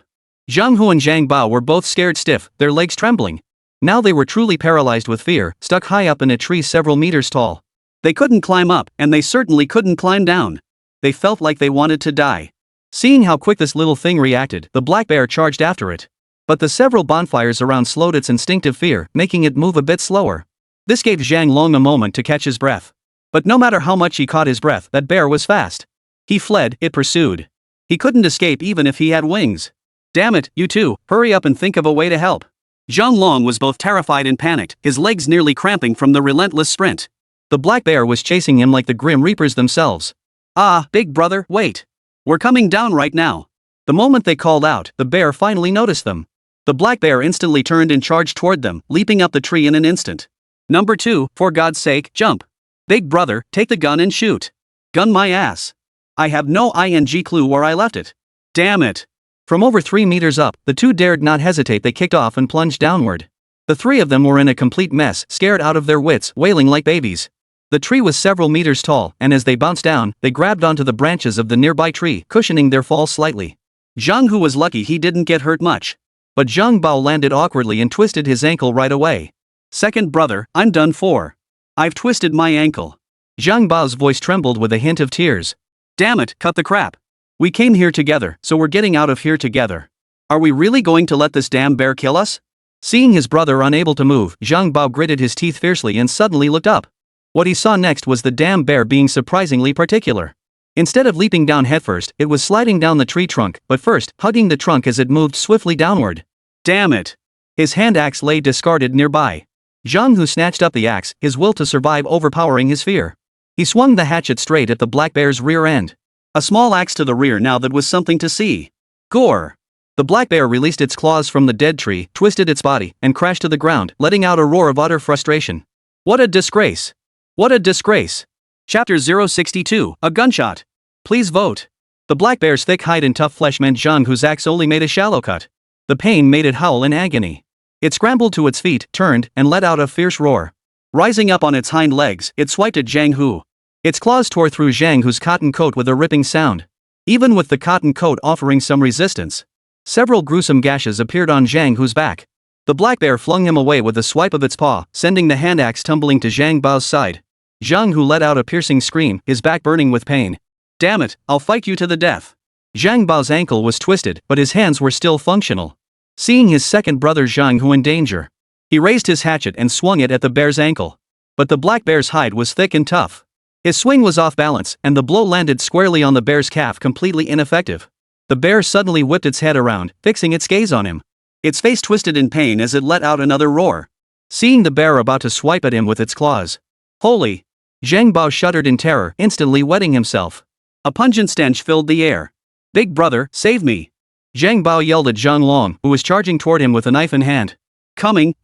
Zhang Hu and Zhang Bao were both scared stiff, their legs trembling. Now they were truly paralyzed with fear, stuck high up in a tree several meters tall. They couldn't climb up, and they certainly couldn't climb down. They felt like they wanted to die. Seeing how quick this little thing reacted, the black bear charged after it. But the several bonfires around slowed its instinctive fear, making it move a bit slower. This gave Zhang Long a moment to catch his breath. But no matter how much he caught his breath, that bear was fast. He fled, it pursued. He couldn't escape even if he had wings. Damn it, you two, hurry up and think of a way to help. Zhang Long was both terrified and panicked, his legs nearly cramping from the relentless sprint. The black bear was chasing him like the Grim Reapers themselves. Ah, big brother, wait. We're coming down right now. The moment they called out, the bear finally noticed them. The black bear instantly turned and charged toward them, leaping up the tree in an instant. Number 2, for God's sake, jump. Big brother, take the gun and shoot. Gun my ass. I have no clue where I left it. Damn it. From over 3 meters up, the two dared not hesitate. They kicked off and plunged downward. The 3 of them were in a complete mess, scared out of their wits, wailing like babies. The tree was several meters tall, and as they bounced down, they grabbed onto the branches of the nearby tree, cushioning their fall slightly. Zhang Hu was lucky he didn't get hurt much. But Zhang Bao landed awkwardly and twisted his ankle right away. Second brother, I'm done for. I've twisted my ankle. Zhang Bao's voice trembled with a hint of tears. Damn it, cut the crap. We came here together, so we're getting out of here together. Are we really going to let this damn bear kill us? Seeing his brother unable to move, Zhang Bao gritted his teeth fiercely and suddenly looked up. What he saw next was the damn bear being surprisingly particular. Instead of leaping down headfirst, it was sliding down the tree trunk, but first, hugging the trunk as it moved swiftly downward. Damn it! His hand axe lay discarded nearby. Zhang Hu snatched up the axe, his will to survive overpowering his fear. He swung the hatchet straight at the black bear's rear end. A small axe to the rear now that was something to see. Gore! The black bear released its claws from the dead tree, twisted its body, and crashed to the ground, letting out a roar of utter frustration. What a disgrace! What a disgrace! Chapter 062, A Gunshot. Please vote. The black bear's thick hide and tough flesh meant Zhang Hu's axe only made a shallow cut. The pain made it howl in agony. It scrambled to its feet, turned, and let out a fierce roar. Rising up on its hind legs, it swiped at Zhang Hu. Its claws tore through Zhang Hu's cotton coat with a ripping sound. Even with the cotton coat offering some resistance, several gruesome gashes appeared on Zhang Hu's back. The black bear flung him away with a swipe of its paw, sending the hand axe tumbling to Zhang Bao's side. Zhang Hu let out a piercing scream, his back burning with pain. Damn it, I'll fight you to the death. Zhang Bao's ankle was twisted, but his hands were still functional. Seeing his second brother Zhang Hu in danger, he raised his hatchet and swung it at the bear's ankle. But the black bear's hide was thick and tough. His swing was off balance, and the blow landed squarely on the bear's calf, completely ineffective. The bear suddenly whipped its head around, fixing its gaze on him. Its face twisted in pain as it let out another roar. Seeing the bear about to swipe at him with its claws. Holy! Zhang Bao shuddered in terror, instantly wetting himself. A pungent stench filled the air. Big brother, save me! Zhang Bao yelled at Zhang Long, who was charging toward him with a knife in hand. Coming!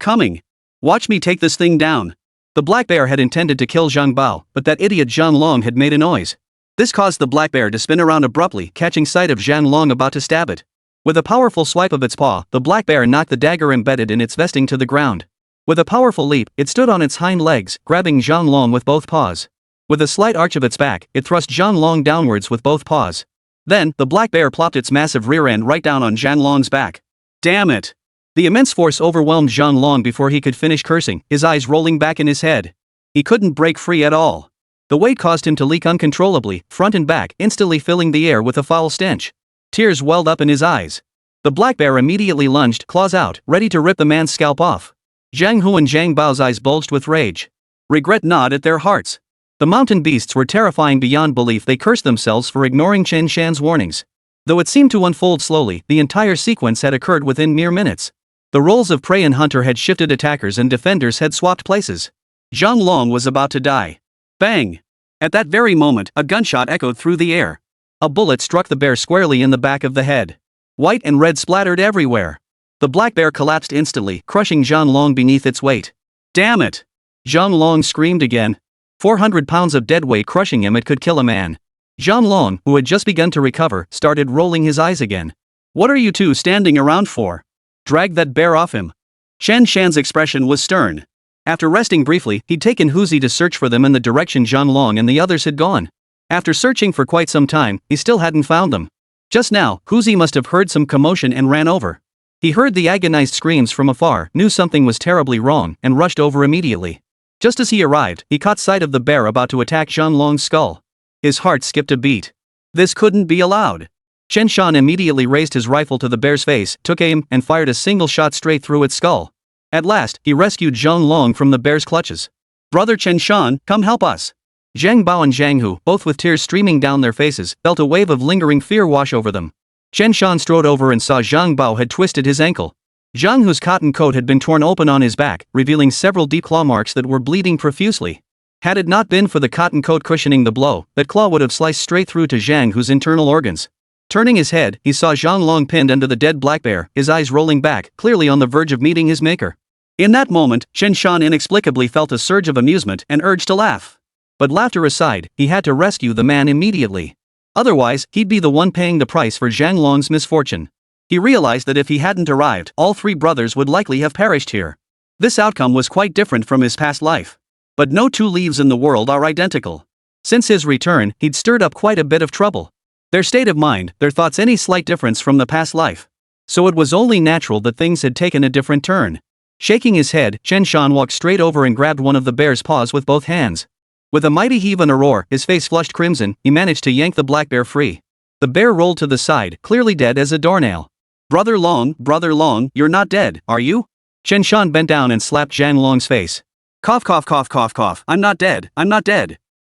Watch me take this thing down. The black bear had intended to kill Zhang Bao, but that idiot Zhang Long had made a noise. This caused the black bear to spin around abruptly, catching sight of Zhang Long about to stab it. With a powerful swipe of its paw, the black bear knocked the dagger embedded in its vesting to the ground. With a powerful leap, it stood on its hind legs, grabbing Zhang Long with both paws. With a slight arch of its back, it thrust Zhang Long downwards with both paws. Then, the black bear plopped its massive rear end right down on Zhang Long's back. Damn it! The immense force overwhelmed Zhang Long before he could finish cursing, his eyes rolling back in his head. He couldn't break free at all. The weight caused him to leak uncontrollably, front and back, instantly filling the air with a foul stench. Tears welled up in his eyes. The black bear immediately lunged, claws out, ready to rip the man's scalp off. Zhang Hu and Zhang Bao's eyes bulged with rage. Regret gnawed at their hearts. The mountain beasts were terrifying beyond belief. They cursed themselves for ignoring Chen Shan's warnings. Though it seemed to unfold slowly, the entire sequence had occurred within mere minutes. The roles of prey and hunter had shifted, attackers and defenders had swapped places. Zhang Long was about to die. Bang! At that very moment, a gunshot echoed through the air. A bullet struck the bear squarely in the back of the head. White and red splattered everywhere. The black bear collapsed instantly, crushing Zhang Long beneath its weight. Damn it! Zhang Long screamed again. 400 pounds of dead weight crushing him, it could kill a man. Zhang Long, who had just begun to recover, started rolling his eyes again. What are you two standing around for? Drag that bear off him. Chen Shan's expression was stern. After resting briefly, he'd taken Huzi to search for them in the direction Zhang Long and the others had gone. After searching for quite some time, he still hadn't found them. Just now, Huzi must have heard some commotion and ran over. He heard the agonized screams from afar, knew something was terribly wrong, and rushed over immediately. Just as he arrived, he caught sight of the bear about to attack Zhang Long's skull. His heart skipped a beat. This couldn't be allowed. Chen Shan immediately raised his rifle to the bear's face, took aim, and fired a single shot straight through its skull. At last, he rescued Zhang Long from the bear's clutches. Brother Chen Shan, come help us. Zhang Bao and Zhang Hu, both with tears streaming down their faces, felt a wave of lingering fear wash over them. Chen Shan strode over and saw Zhang Bao had twisted his ankle. Zhang Hu's cotton coat had been torn open on his back, revealing several deep claw marks that were bleeding profusely. Had it not been for the cotton coat cushioning the blow, that claw would have sliced straight through to Zhang Hu's internal organs. Turning his head, he saw Zhang Long pinned under the dead black bear, his eyes rolling back, clearly on the verge of meeting his maker. In that moment, Chen Shan inexplicably felt a surge of amusement and urge to laugh. But laughter aside, he had to rescue the man immediately. Otherwise, he'd be the one paying the price for Zhang Long's misfortune. He realized that if he hadn't arrived, all three brothers would likely have perished here. This outcome was quite different from his past life. But no two leaves in the world are identical. Since his return, he'd stirred up quite a bit of trouble. Their state of mind, their thoughts, any slight difference from the past life. So it was only natural that things had taken a different turn. Shaking his head, Chen Shan walked straight over and grabbed one of the bear's paws with both hands. With a mighty heave and a roar, his face flushed crimson, he managed to yank the black bear free. The bear rolled to the side, clearly dead as a doornail. Brother Long, you're not dead, are you? Chen Shan bent down and slapped Zhang Long's face. Cough, cough, cough, cough, cough. I'm not dead.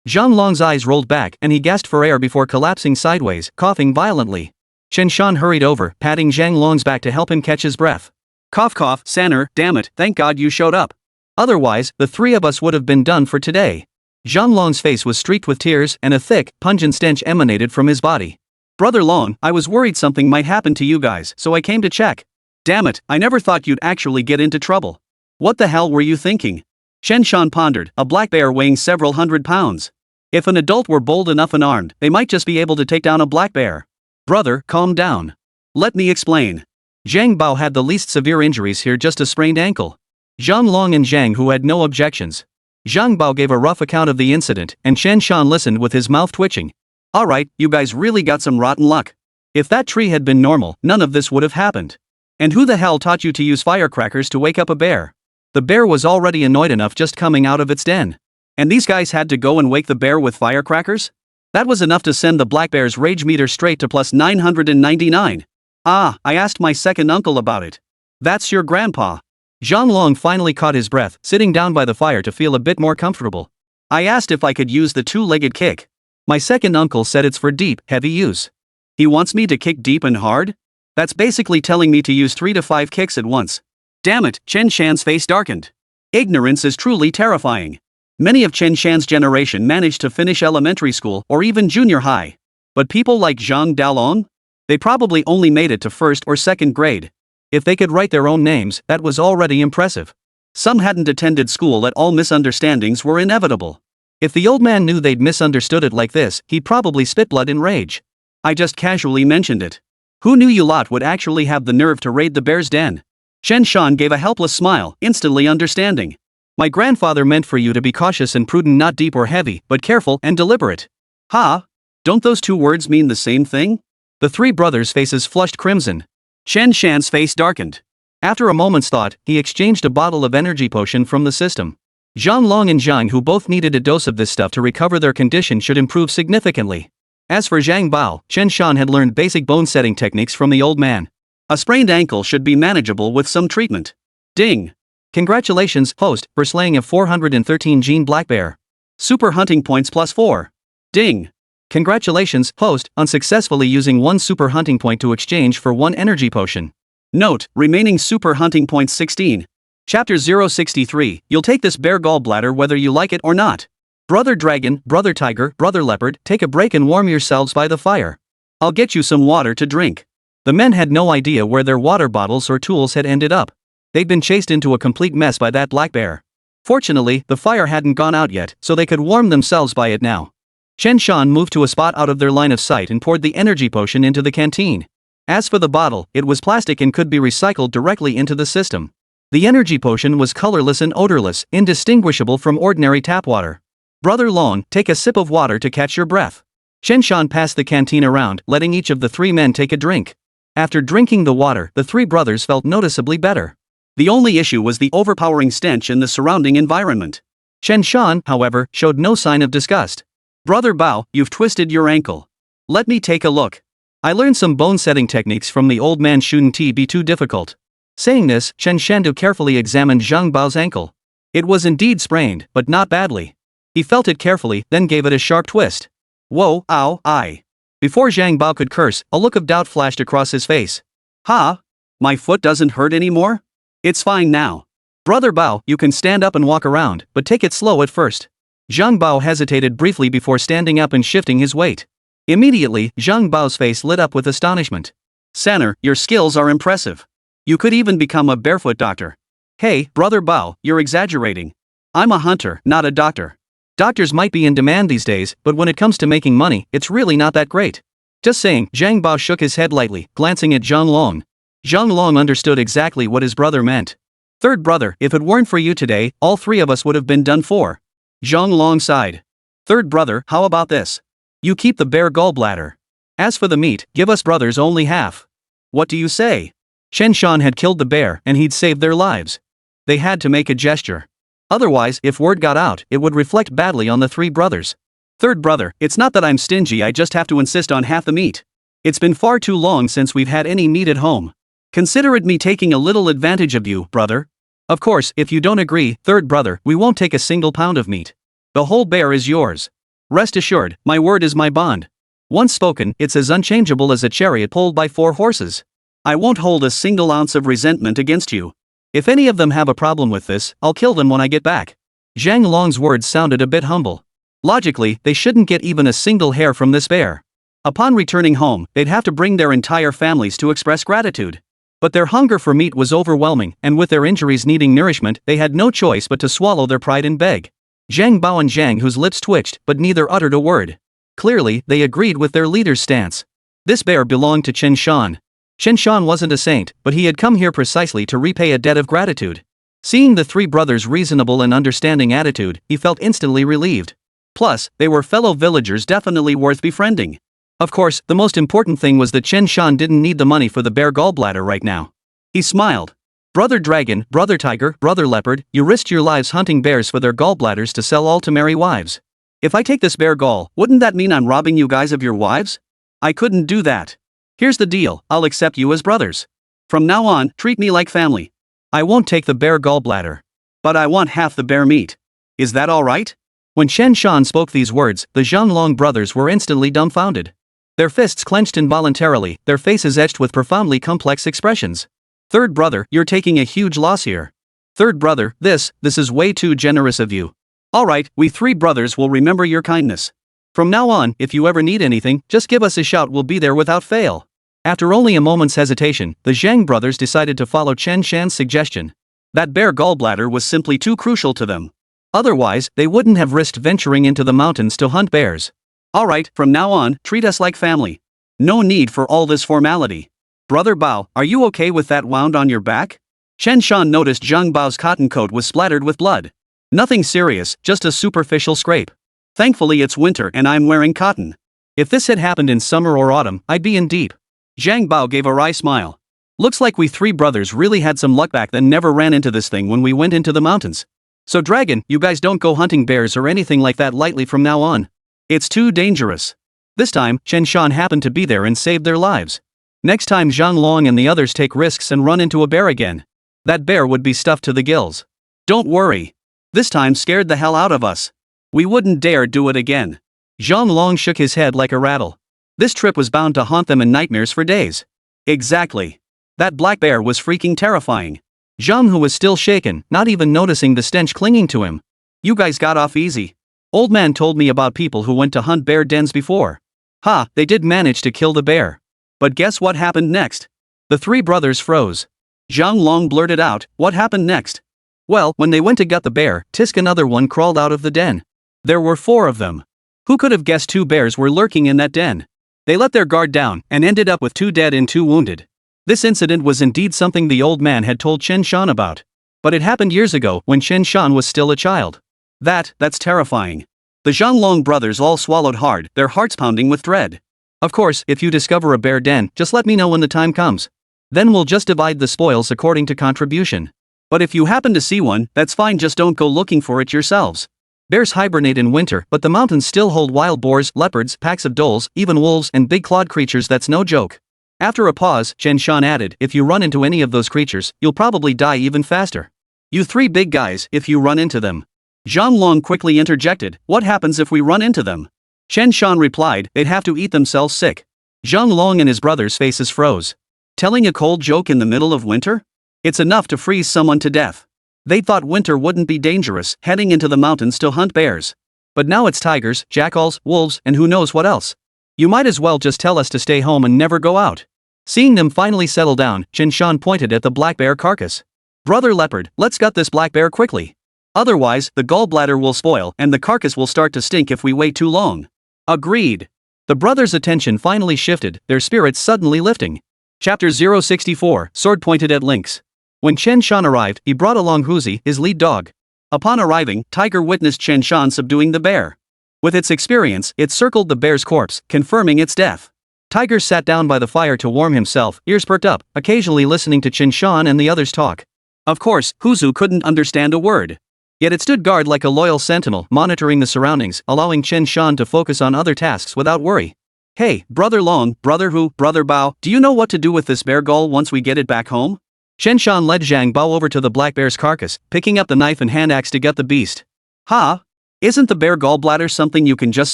Zhang Long's eyes rolled back and he gasped for air before collapsing sideways, coughing violently. Chen Shan hurried over, patting Zhang Long's back to help him catch his breath. Cough cough, Sanner, damn it, thank God you showed up. Otherwise, the three of us would have been done for today. Zhang Long's face was streaked with tears and a thick, pungent stench emanated from his body. Brother Long, I was worried something might happen to you guys, so I came to check. Damn it, I never thought you'd actually get into trouble. What the hell were you thinking? Chen Shan pondered, a black bear weighing several hundred pounds. If an adult were bold enough and armed, they might just be able to take down a black bear. Brother, calm down. Let me explain. Zhang Bao had the least severe injuries here, just a sprained ankle. Zhang Long and Zhang Hu had no objections. Zhang Bao gave a rough account of the incident, and Chen Shan listened with his mouth twitching. Alright, you guys really got some rotten luck. If that tree had been normal, none of this would have happened. And who the hell taught you to use firecrackers to wake up a bear? The bear was already annoyed enough just coming out of its den. And these guys had to go and wake the bear with firecrackers? That was enough to send the black bear's rage meter straight to plus 999. Ah, I asked my second uncle about it. That's your grandpa. Zhang Long finally caught his breath, sitting down by the fire to feel a bit more comfortable. I asked if I could use the two-legged kick. My second uncle said it's for deep, heavy use. He wants me to kick deep and hard? That's basically telling me to use 3 to 5 kicks at once. Damn it, Chen Shan's face darkened. Ignorance is truly terrifying. Many of Chen Shan's generation managed to finish elementary school or even junior high. But people like Zhang Dalong? They probably only made it to first or second grade. If they could write their own names, that was already impressive. Some hadn't attended school at all. Misunderstandings were inevitable. If the old man knew they'd misunderstood it like this, he'd probably spit blood in rage. I just casually mentioned it. Who knew you lot would actually have the nerve to raid the bear's den? Chen Shan gave a helpless smile, instantly understanding. My grandfather meant for you to be cautious and prudent, not deep or heavy, but careful and deliberate. Ha? Don't those two words mean the same thing? The three brothers' faces flushed crimson. Chen Shan's face darkened. After a moment's thought, he exchanged a bottle of energy potion from the system. Zhang Long and Zhang, who both needed a dose of this stuff to recover their condition, should improve significantly. As for Zhang Bao, Chen Shan had learned basic bone-setting techniques from the old man. A sprained ankle should be manageable with some treatment. Ding! Congratulations, host, for slaying a 413 gene black bear. Super hunting points +4. Ding! Congratulations, host, on successfully using 1 super hunting point to exchange for 1 energy potion. Note, remaining super hunting points 16. Chapter 063, you'll take this bear gallbladder whether you like it or not. Brother dragon, brother tiger, brother leopard, take a break and warm yourselves by the fire. I'll get you some water to drink. The men had no idea where their water bottles or tools had ended up. They'd been chased into a complete mess by that black bear. Fortunately, the fire hadn't gone out yet, so they could warm themselves by it now. Chen Shan moved to a spot out of their line of sight and poured the energy potion into the canteen. As for the bottle, it was plastic and could be recycled directly into the system. The energy potion was colorless and odorless, indistinguishable from ordinary tap water. Brother Long, take a sip of water to catch your breath. Chen Shan passed the canteen around, letting each of the 3 men take a drink. After drinking the water, the 3 brothers felt noticeably better. The only issue was the overpowering stench in the surrounding environment. Chen Shan, however, showed no sign of disgust. Brother Bao, you've twisted your ankle. Let me take a look. I learned some bone-setting techniques from the old man. Shouldn't be too difficult. Saying this, Chen Shandu carefully examined Zhang Bao's ankle. It was indeed sprained, but not badly. He felt it carefully, then gave it a sharp twist. Whoa, ow, I. Before Zhang Bao could curse, a look of doubt flashed across his face. Ha? My foot doesn't hurt anymore? It's fine now. Brother Bao, you can stand up and walk around, but take it slow at first. Zhang Bao hesitated briefly before standing up and shifting his weight. Immediately, Zhang Bao's face lit up with astonishment. Sanner, your skills are impressive. You could even become a barefoot doctor. Hey, Brother Bao, you're exaggerating. I'm a hunter, not a doctor. Doctors might be in demand these days, but when it comes to making money, it's really not that great. Just saying. Zhang Bao shook his head lightly, glancing at Zhang Long. Zhang Long understood exactly what his brother meant. Third brother, if it weren't for you today, all 3 of us would have been done for. Zhang Long sighed. Third brother, how about this? You keep the bear gallbladder. As for the meat, give us brothers only half. What do you say? Chen Shan had killed the bear and he'd saved their lives. They had to make a gesture. Otherwise, if word got out, it would reflect badly on the 3 brothers. Third brother, it's not that I'm stingy, I just have to insist on half the meat. It's been far too long since we've had any meat at home. Consider it me taking a little advantage of you, brother. Of course, if you don't agree, third brother, we won't take a single pound of meat. The whole bear is yours. Rest assured, my word is my bond. Once spoken, it's as unchangeable as a chariot pulled by 4 horses. I won't hold a single ounce of resentment against you. If any of them have a problem with this, I'll kill them when I get back. Zhang Long's words sounded a bit humble. Logically, they shouldn't get even a single hair from this bear. Upon returning home, they'd have to bring their entire families to express gratitude. But their hunger for meat was overwhelming, and with their injuries needing nourishment, they had no choice but to swallow their pride and beg. Zhang Bao and Zhang, whose lips twitched, but neither uttered a word. Clearly, they agreed with their leader's stance. This bear belonged to Chen Shan. Chen Shan wasn't a saint, but he had come here precisely to repay a debt of gratitude. Seeing the 3 brothers' reasonable and understanding attitude, he felt instantly relieved. Plus, they were fellow villagers definitely worth befriending. Of course, the most important thing was that Chen Shan didn't need the money for the bear gallbladder right now. He smiled. Brother dragon, brother tiger, brother leopard, you risked your lives hunting bears for their gallbladders to sell all to marry wives. If I take this bear gall, wouldn't that mean I'm robbing you guys of your wives? I couldn't do that. Here's the deal, I'll accept you as brothers. From now on, treat me like family. I won't take the bear gallbladder. But I want half the bear meat. Is that alright? When Chen Shan spoke these words, the Zhanglong brothers were instantly dumbfounded. Their fists clenched involuntarily, their faces etched with profoundly complex expressions. Third brother, you're taking a huge loss here. Third brother, this is way too generous of you. Alright, we 3 brothers will remember your kindness. From now on, if you ever need anything, just give us a shout, we'll be there without fail. After only a moment's hesitation, the Zhang brothers decided to follow Chen Shan's suggestion. That bear gallbladder was simply too crucial to them. Otherwise, they wouldn't have risked venturing into the mountains to hunt bears. Alright, from now on, treat us like family. No need for all this formality. Brother Bao, are you okay with that wound on your back? Chen Shan noticed Zhang Bao's cotton coat was splattered with blood. Nothing serious, just a superficial scrape. Thankfully it's winter and I'm wearing cotton. If this had happened in summer or autumn, I'd be in deep. Zhang Bao gave a wry smile. Looks like we 3 brothers really had some luck back then, never ran into this thing when we went into the mountains. So dragon, you guys don't go hunting bears or anything like that lightly from now on. It's too dangerous. This time, Chen Shan happened to be there and saved their lives. Next time Zhang Long and the others take risks and run into a bear again, that bear would be stuffed to the gills. Don't worry. This time scared the hell out of us. We wouldn't dare do it again. Zhang Long shook his head like a rattle. This trip was bound to haunt them in nightmares for days. Exactly. That black bear was freaking terrifying. Zhang, who was still shaken, not even noticing the stench clinging to him. You guys got off easy. Old man told me about people who went to hunt bear dens before. Ha, they did manage to kill the bear. But guess what happened next? The 3 brothers froze. Zhang Long blurted out, what happened next? Well, when they went to gut the bear, tisk, another one crawled out of the den. There were 4 of them. Who could have guessed 2 bears were lurking in that den? They let their guard down and ended up with 2 dead and 2 wounded. This incident was indeed something the old man had told Chen Shan about. But it happened years ago when Chen Shan was still a child. That's terrifying. The Zhanglong brothers all swallowed hard, their hearts pounding with dread. Of course, if you discover a bear den, just let me know when the time comes. Then we'll just divide the spoils according to contribution. But if you happen to see one, that's fine, just don't go looking for it yourselves. Bears hibernate in winter, but the mountains still hold wild boars, leopards, packs of dholes, even wolves and big clawed creatures, that's no joke. After a pause, Chen Shan added, if you run into any of those creatures, you'll probably die even faster. You 3 big guys, if you run into them. Zhang Long quickly interjected, what happens if we run into them? Chen Shan replied, they'd have to eat themselves sick. Zhang Long and his brothers' faces froze. Telling a cold joke in the middle of winter? It's enough to freeze someone to death. They thought winter wouldn't be dangerous, heading into the mountains to hunt bears. But now it's tigers, jackals, wolves, and who knows what else. You might as well just tell us to stay home and never go out. Seeing them finally settle down, Chen Shan pointed at the black bear carcass. Brother leopard, let's gut this black bear quickly. Otherwise, the gallbladder will spoil and the carcass will start to stink if we wait too long. Agreed. The brothers' attention finally shifted, their spirits suddenly lifting. Chapter 064, Sword Pointed at Lynx. When Chen Shan arrived, he brought along Huzi, his lead dog. Upon arriving, Tiger witnessed Chen Shan subduing the bear. With its experience, it circled the bear's corpse, confirming its death. Tiger sat down by the fire to warm himself, ears perked up, occasionally listening to Chen Shan and the others talk. Of course, Huzu couldn't understand a word. Yet it stood guard like a loyal sentinel, monitoring the surroundings, allowing Chen Shan to focus on other tasks without worry. Hey, Brother Long, Brother Hu, Brother Bao, do you know what to do with this bear gall once we get it back home? Chen Shan led Zhang Bao over to the black bear's carcass, picking up the knife and hand axe to gut the beast. Ha! Isn't the bear gallbladder something you can just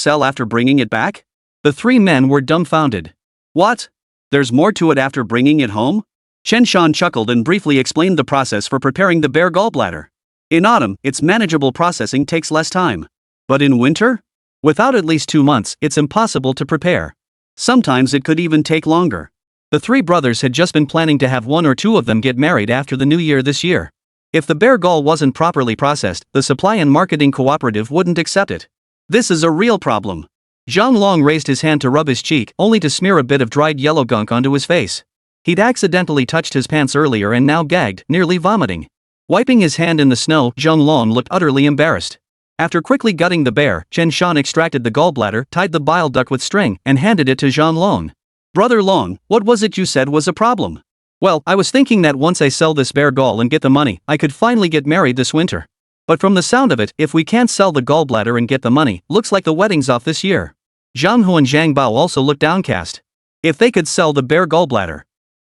sell after bringing it back? The three men were dumbfounded. What? There's more to it after bringing it home? Chen Shan chuckled and briefly explained the process for preparing the bear gallbladder. In autumn, its manageable processing takes less time. But in winter? Without at least 2 months, it's impossible to prepare. Sometimes it could even take longer. The three brothers had just been planning to have 1 or 2 of them get married after the new year this year. If the bear gall wasn't properly processed, the supply and marketing cooperative wouldn't accept it. This is a real problem. Zhang Long raised his hand to rub his cheek, only to smear a bit of dried yellow gunk onto his face. He'd accidentally touched his pants earlier and now gagged, nearly vomiting. Wiping his hand in the snow, Zhang Long looked utterly embarrassed. After quickly gutting the bear, Chen Shan extracted the gallbladder, tied the bile duct with string, and handed it to Zhang Long. Brother Long, what was it you said was a problem? Well, I was thinking that once I sell this bear gall and get the money, I could finally get married this winter. But from the sound of it, if we can't sell the gallbladder and get the money, looks like the wedding's off this year. Zhang Hu and Zhang Bao also looked downcast. If they could sell the bear gallbladder,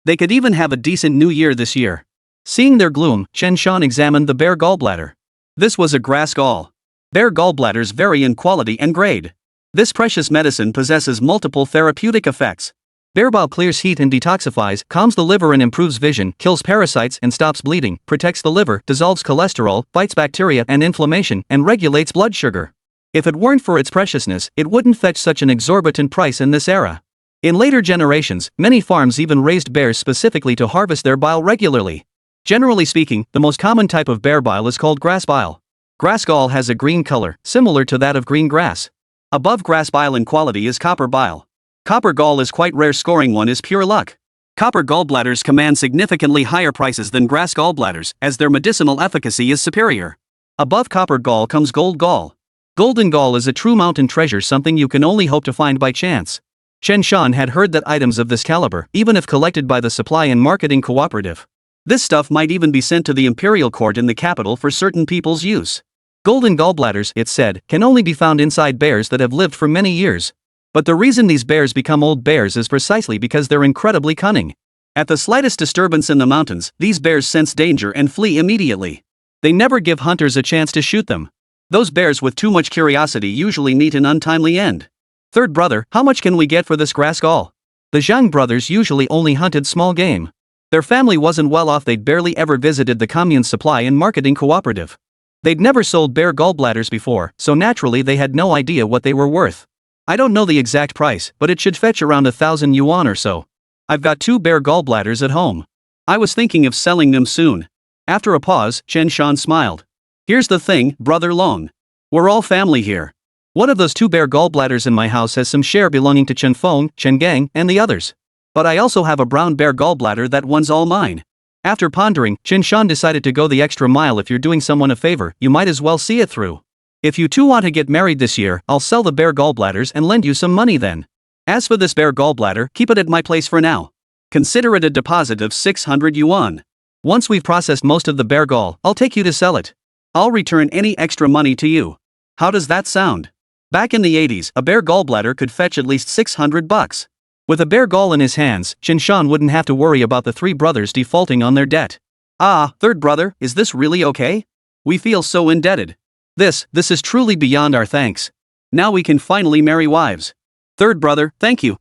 they could even have a decent new year this year. Seeing their gloom, Chen Shan examined the bear gallbladder. This was a grass gall. Bear gallbladders vary in quality and grade. This precious medicine possesses multiple therapeutic effects. Bear bile clears heat and detoxifies, calms the liver and improves vision, kills parasites and stops bleeding, protects the liver, dissolves cholesterol, fights bacteria and inflammation, and regulates blood sugar. If it weren't for its preciousness, it wouldn't fetch such an exorbitant price in this era. In later generations, many farms even raised bears specifically to harvest their bile regularly. Generally speaking, the most common type of bear bile is called grass bile. Grass gall has a green color, similar to that of green grass. Above grass bile in quality is copper bile. Copper gall is quite rare, scoring one is pure luck. Copper gallbladders command significantly higher prices than grass gallbladders, as their medicinal efficacy is superior. Above copper gall comes gold gall. Golden gall is a true mountain treasure, something you can only hope to find by chance. Chen Shan had heard that items of this caliber, even if collected by the supply and marketing cooperative, this stuff might even be sent to the imperial court in the capital for certain people's use. Golden gallbladders, it said, can only be found inside bears that have lived for many years. But the reason these bears become old bears is precisely because they're incredibly cunning. At the slightest disturbance in the mountains, these bears sense danger and flee immediately. They never give hunters a chance to shoot them. Those bears with too much curiosity usually meet an untimely end. Third brother, how much can we get for this grass gall? The Zhang brothers usually only hunted small game. Their family wasn't well off, they'd barely ever visited the commune's supply and marketing cooperative. They'd never sold bear gallbladders before, so naturally they had no idea what they were worth. I don't know the exact price, but it should fetch around 1,000 yuan or so. I've got 2 bear gallbladders at home. I was thinking of selling them soon. After a pause, Chen Shan smiled. Here's the thing, Brother Long. We're all family here. One of those 2 bear gallbladders in my house has some share belonging to Chen Feng, Chen Gang, and the others. But I also have a brown bear gallbladder, that one's all mine. After pondering, Chen Shan decided to go the extra mile. If you're doing someone a favor, you might as well see it through. If you two want to get married this year, I'll sell the bear gallbladders and lend you some money then. As for this bear gallbladder, keep it at my place for now. Consider it a deposit of 600 yuan. Once we've processed most of the bear gall, I'll take you to sell it. I'll return any extra money to you. How does that sound? Back in the 80s, a bear gallbladder could fetch at least 600 bucks. With a bear gall in his hands, Chen Shan wouldn't have to worry about the 3 brothers defaulting on their debt. Ah, third brother, is this really okay? We feel so indebted. This is truly beyond our thanks. Now we can finally marry wives. Third brother, thank you.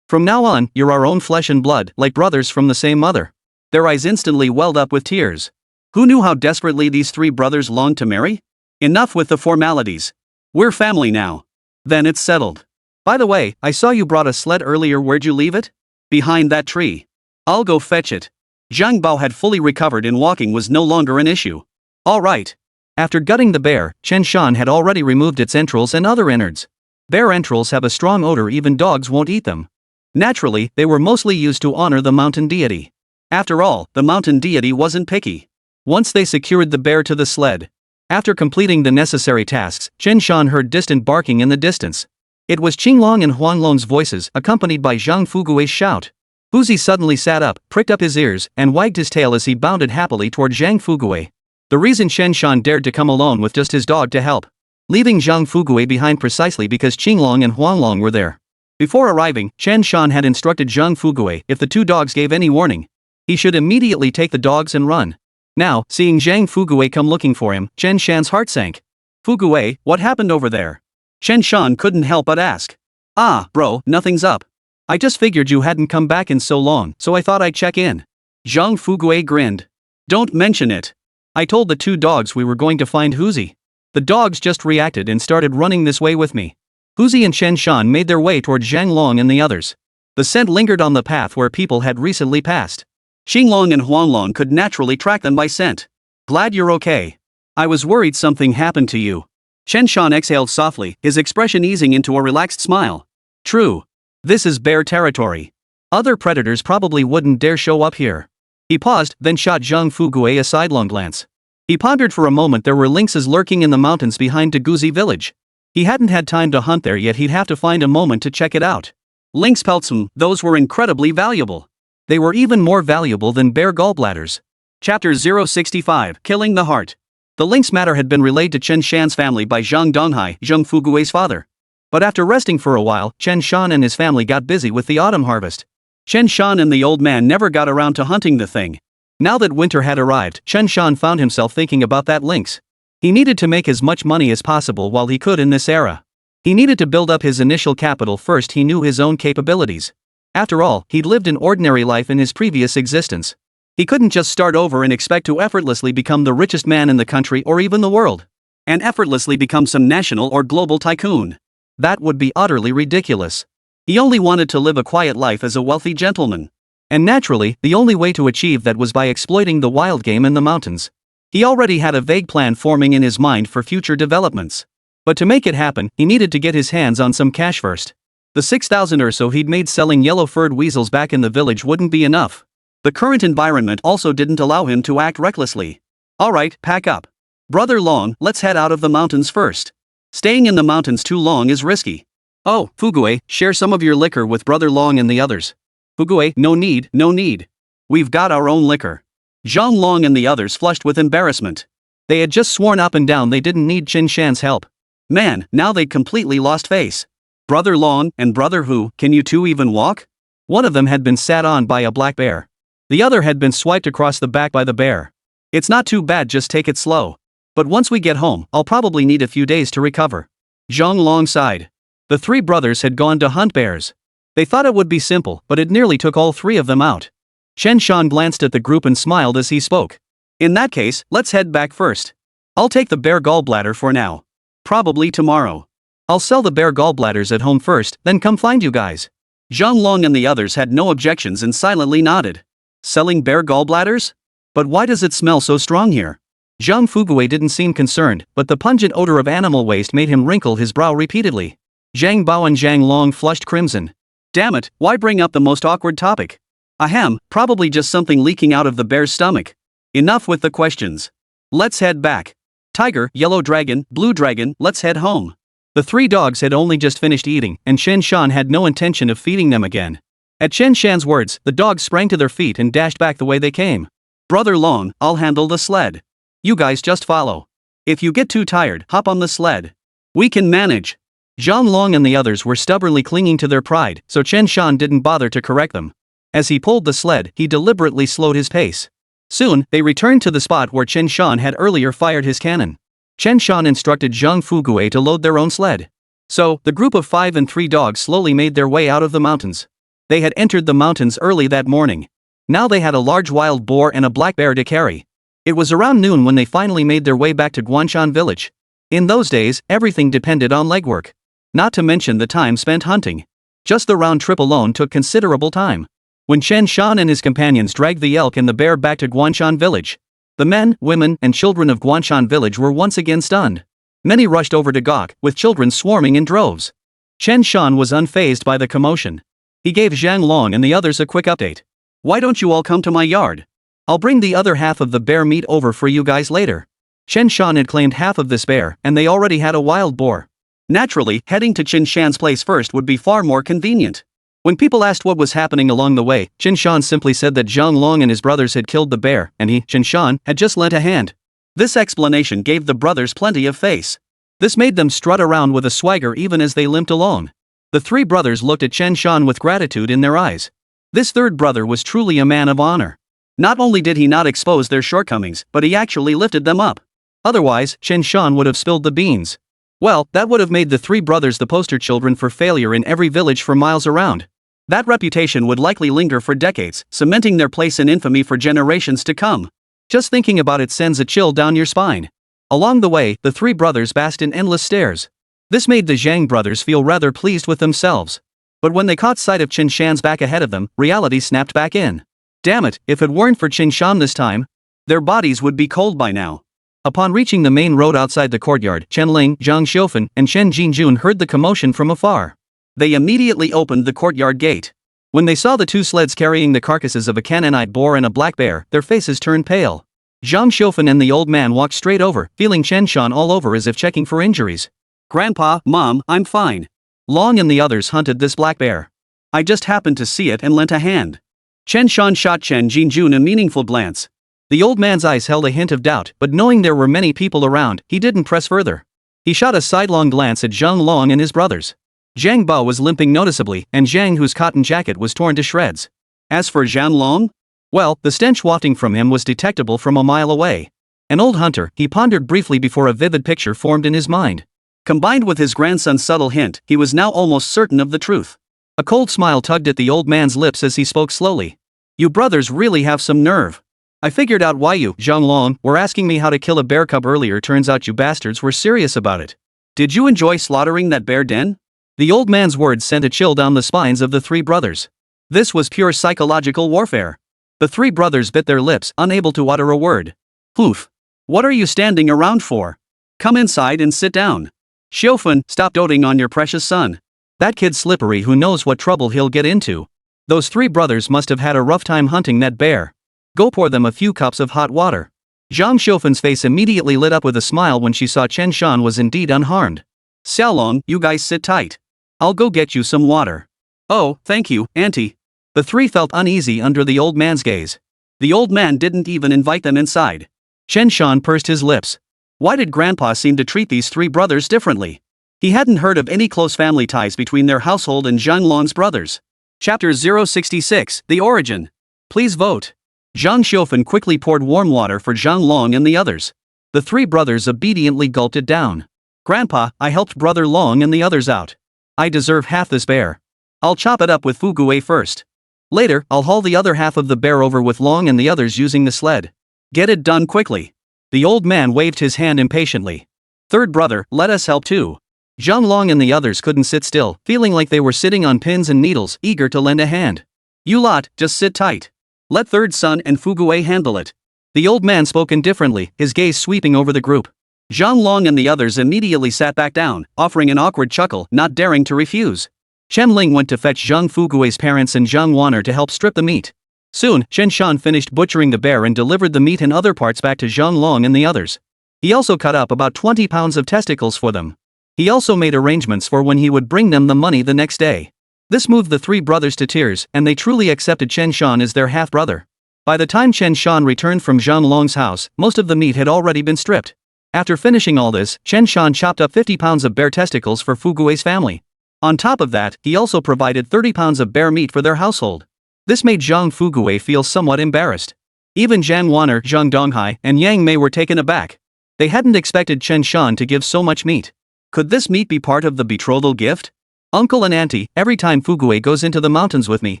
From now on, you're our own flesh and blood, like brothers from the same mother. Their eyes instantly welled up with tears. Who knew how desperately these 3 brothers longed to marry? Enough with the formalities. We're family now. Then it's settled. By the way, I saw you brought a sled earlier. Where'd you leave it? Behind that tree. I'll go fetch it. Zhang Bao had fully recovered and walking was no longer an issue. All right. After gutting the bear, Chen Shan had already removed its entrails and other innards. Bear entrails have a strong odor, even dogs won't eat them. Naturally, they were mostly used to honor the mountain deity. After all, the mountain deity wasn't picky. Once they secured the bear to the sled, after completing the necessary tasks, Chen Shan heard distant barking in the distance. It was Qinglong and Huanglong's voices, accompanied by Zhang Fugui's shout. Huzi suddenly sat up, pricked up his ears, and wagged his tail as he bounded happily toward Zhang Fugui. The reason Chen Shan dared to come alone with just his dog to help, leaving Zhang Fugui behind precisely because Qinglong and Huanglong were there. Before arriving, Chen Shan had instructed Zhang Fugui, if the 2 dogs gave any warning, he should immediately take the dogs and run. Now, seeing Zhang Fugui come looking for him, Chen Shan's heart sank. Fugue, what happened over there? Chen Shan couldn't help but ask. Ah, bro, nothing's up. I just figured you hadn't come back in so long, so I thought I'd check in. Zhang Fugue grinned. Don't mention it. I told the two dogs we were going to find Huzi. The dogs just reacted and started running this way with me. Huzi and Chen Shan made their way toward Zhang Long and the others. The scent lingered on the path where people had recently passed. Xinglong and Huanglong could naturally track them by scent. Glad you're okay. I was worried something happened to you. Chen Shan exhaled softly, his expression easing into a relaxed smile. True. This is bear territory. Other predators probably wouldn't dare show up here. He paused, then shot Zhang Fugue a sidelong glance. He pondered for a moment. There were lynxes lurking in the mountains behind Daguzi village. He hadn't had time to hunt there yet. He'd have to find a moment to check it out. Lynx pelts, those were incredibly valuable. They were even more valuable than bear gallbladders. Chapter 065, Killing the Heart. The lynx matter had been relayed to Chen Shan's family by Zhang Donghai, Zhang Fugue's father. But after resting for a while, Chen Shan and his family got busy with the autumn harvest. Chen Shan and the old man never got around to hunting the thing. Now that winter had arrived, Chen Shan found himself thinking about that lynx. He needed to make as much money as possible while he could in this era. He needed to build up his initial capital first. He knew his own capabilities. After all, he'd lived an ordinary life in his previous existence. He couldn't just start over and expect to effortlessly become the richest man in the country or even the world. And effortlessly become some national or global tycoon. That would be utterly ridiculous. He only wanted to live a quiet life as a wealthy gentleman. And naturally, the only way to achieve that was by exploiting the wild game in the mountains. He already had a vague plan forming in his mind for future developments. But to make it happen, he needed to get his hands on some cash first. The 6,000 or so he'd made selling yellow-furred weasels back in the village wouldn't be enough. The current environment also didn't allow him to act recklessly. Alright, pack up. Brother Long, let's head out of the mountains first. Staying in the mountains too long is risky. Oh, Fugue, share some of your liquor with Brother Long and the others. Fugue, no need, no need. We've got our own liquor. Zhang Long and the others flushed with embarrassment. They had just sworn up and down they didn't need Chen Shan's help. Man, now they'd completely lost face. Brother Long and Brother Hu, can you two even walk? One of them had been sat on by a black bear. The other had been swiped across the back by the bear. It's not too bad, just take it slow. But once we get home, I'll probably need a few days to recover. Zhang Long sighed. The three brothers had gone to hunt bears. They thought it would be simple, but it nearly took all three of them out. Chen Shan glanced at the group and smiled as he spoke. In that case, let's head back first. I'll take the bear gallbladder for now. Probably tomorrow. I'll sell the bear gallbladders at home first, then come find you guys. Zhang Long and the others had no objections and silently nodded. Selling bear gallbladders? But why does it smell so strong here? Zhang Fugue didn't seem concerned, but the pungent odor of animal waste made him wrinkle his brow repeatedly. Zhang Bao and Zhang Long flushed crimson. Damn it, why bring up the most awkward topic? Ahem, probably just something leaking out of the bear's stomach. Enough with the questions. Let's head back. Tiger, yellow dragon, blue dragon, let's head home. The three dogs had only just finished eating, and Chen Shan had no intention of feeding them again. At Chen Shan's words, the dogs sprang to their feet and dashed back the way they came. Brother Long, I'll handle the sled. You guys just follow. If you get too tired, hop on the sled. We can manage. Zhang Long and the others were stubbornly clinging to their pride, so Chen Shan didn't bother to correct them. As he pulled the sled, he deliberately slowed his pace. Soon, they returned to the spot where Chen Shan had earlier fired his cannon. Chen Shan instructed Zhang Fugue to load their own sled. So, the group of 5 and 3 dogs slowly made their way out of the mountains. They had entered the mountains early that morning. Now they had a large wild boar and a black bear to carry. It was around noon when they finally made their way back to Guanshan village. In those days, everything depended on legwork. Not to mention the time spent hunting. Just the round trip alone took considerable time. When Chen Shan and his companions dragged the elk and the bear back to Guanshan village, the men, women, and children of Guanshan village were once again stunned. Many rushed over to gawk, with children swarming in droves. Chen Shan was unfazed by the commotion. He gave Zhang Long and the others a quick update. Why don't you all come to my yard? I'll bring the other half of the bear meat over for you guys later. Chen Shan had claimed half of this bear, and they already had a wild boar. Naturally, heading to Chen Shan's place first would be far more convenient. When people asked what was happening along the way, Chen Shan simply said that Zhang Long and his brothers had killed the bear, and he, Chen Shan, had just lent a hand. This explanation gave the brothers plenty of face. This made them strut around with a swagger even as they limped along. The 3 brothers looked at Chen Shan with gratitude in their eyes. This third brother was truly a man of honor. Not only did he not expose their shortcomings, but he actually lifted them up. Otherwise, Chen Shan would have spilled the beans. Well, that would have made the three brothers the poster children for failure in every village for miles around. That reputation would likely linger for decades, cementing their place in infamy for generations to come. Just thinking about it sends a chill down your spine. Along the way, the three brothers basked in endless stares. This made the Zhang brothers feel rather pleased with themselves. But when they caught sight of Chen Shan's back ahead of them, reality snapped back in. Damn it, if it weren't for Chen Shan this time, their bodies would be cold by now. Upon reaching the main road outside the courtyard, Chen Ling, Zhang Xiufan, and Chen Jinjun heard the commotion from afar. They immediately opened the courtyard gate. When they saw the two sleds carrying the carcasses of a Canaanite boar and a black bear, their faces turned pale. Zhang Xiufan and the old man walked straight over, feeling Chen Shan all over as if checking for injuries. Grandpa, Mom, I'm fine. Long and the others hunted this black bear. I just happened to see it and lent a hand. Chen Shan shot Chen Jinjun a meaningful glance. The old man's eyes held a hint of doubt, but knowing there were many people around, he didn't press further. He shot a sidelong glance at Zhang Long and his brothers. Zhang Bao was limping noticeably, and Zhang, whose cotton jacket was torn to shreds. As for Zhang Long? Well, the stench wafting from him was detectable from a mile away. An old hunter, he pondered briefly before a vivid picture formed in his mind. Combined with his grandson's subtle hint, he was now almost certain of the truth. A cold smile tugged at the old man's lips as he spoke slowly. You brothers really have some nerve. I figured out why you, Zhang Long, were asking me how to kill a bear cub earlier. Turns out you bastards were serious about it. Did you enjoy slaughtering that bear den? The old man's words sent a chill down the spines of the three brothers. This was pure psychological warfare. The three brothers bit their lips, unable to utter a word. Poof. What are you standing around for? Come inside and sit down. Xiufan, stop doting on your precious son. That kid's slippery, who knows what trouble he'll get into. Those three brothers must have had a rough time hunting that bear. Go pour them a few cups of hot water. Zhang Xiufan's face immediately lit up with a smile when she saw Chen Shan was indeed unharmed. Xiaolong, you guys sit tight. I'll go get you some water. Oh, thank you, Auntie. The three felt uneasy under the old man's gaze. The old man didn't even invite them inside. Chen Shan pursed his lips. Why did Grandpa seem to treat these three brothers differently? He hadn't heard of any close family ties between their household and Zhang Long's brothers. Chapter 066, The Origin. Please vote. Zhang Xiufan quickly poured warm water for Zhang Long and the others. The three brothers obediently gulped it down. Grandpa, I helped Brother Long and the others out. I deserve half this bear. I'll chop it up with Fugui first. Later, I'll haul the other half of the bear over with Long and the others using the sled. Get it done quickly. The old man waved his hand impatiently. Third brother, let us help too. Zhang Long and the others couldn't sit still, feeling like they were sitting on pins and needles, eager to lend a hand. You lot, just sit tight. Let third son and Fugui handle it. The old man spoke indifferently, his gaze sweeping over the group. Zhang Long and the others immediately sat back down, offering an awkward chuckle, not daring to refuse. Chen Ling went to fetch Zhang Fugui's parents and Zhang Wan'er to help strip the meat. Soon, Chen Shan finished butchering the bear and delivered the meat and other parts back to Zhang Long and the others. He also cut up about 20 pounds of testicles for them. He also made arrangements for when he would bring them the money the next day. This moved the three brothers to tears, and they truly accepted Chen Shan as their half-brother. By the time Chen Shan returned from Zhang Long's house, most of the meat had already been stripped. After finishing all this, Chen Shan chopped up 50 pounds of bear testicles for Fugui's family. On top of that, he also provided 30 pounds of bear meat for their household. This made Zhang Fugui feel somewhat embarrassed. Even Zhang Wan'er, Zhang Donghai, and Yang Mei were taken aback. They hadn't expected Chen Shan to give so much meat. Could this meat be part of the betrothal gift? Uncle and Auntie, every time Fugui goes into the mountains with me,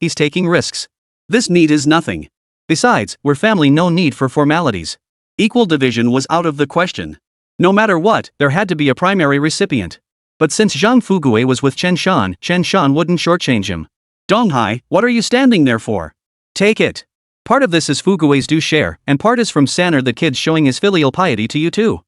he's taking risks. This meat is nothing. Besides, we're family, no need for formalities. Equal division was out of the question. No matter what, there had to be a primary recipient. But since Zhang Fugui was with Chen Shan wouldn't shortchange him. Donghai, what are you standing there for? Take it. Part of this is Fugui's due share, and part is from San'er the kid showing his filial piety to you too.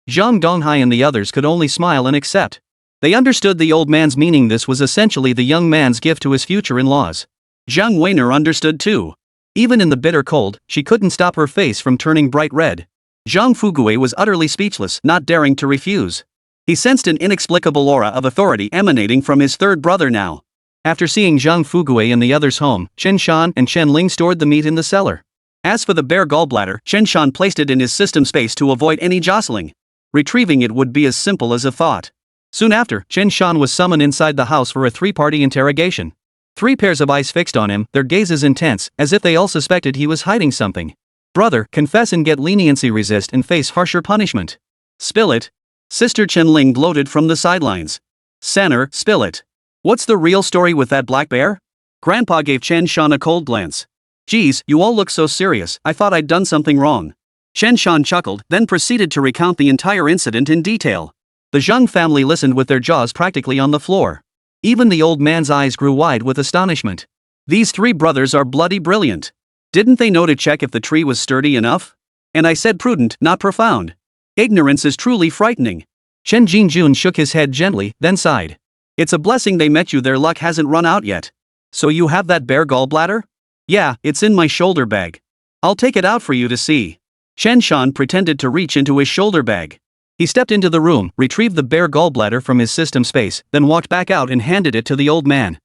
Zhang Donghai and the others could only smile and accept. They understood the old man's meaning. This was essentially the young man's gift to his future in-laws. Zhang Wan'er understood too. Even in the bitter cold, she couldn't stop her face from turning bright red. Zhang Fugui was utterly speechless, not daring to refuse. He sensed an inexplicable aura of authority emanating from his third brother now. After seeing Zhang Fugui and the others home, Chen Shan and Chen Ling stored the meat in the cellar. As for the bear gallbladder, Chen Shan placed it in his system space to avoid any jostling. Retrieving it would be as simple as a thought. Soon after, Chen Shan was summoned inside the house for a three-party interrogation. 3 pairs of eyes fixed on him, their gazes intense, as if they all suspected he was hiding something. Brother, confess and get leniency, resist and face harsher punishment. Spill it. Sister Chen Ling gloated from the sidelines. Sanner, spill it. What's the real story with that black bear? Grandpa gave Chen Shan a cold glance. Geez, you all look so serious, I thought I'd done something wrong. Chen Shan chuckled, then proceeded to recount the entire incident in detail. The Zhang family listened with their jaws practically on the floor. Even the old man's eyes grew wide with astonishment. These three brothers are bloody brilliant. Didn't they know to check if the tree was sturdy enough? And I said prudent, not profound. Ignorance is truly frightening.
Chen Jinjun shook his head gently, then sighed.
It's a blessing they met you, their luck hasn't run out yet. So you have that bear gallbladder? Yeah, it's in my shoulder bag. I'll take it out for you to see. Chen Shan pretended to reach into his shoulder bag. He stepped into the room, retrieved the bear gallbladder from his system space, then walked back out and handed it to the old man.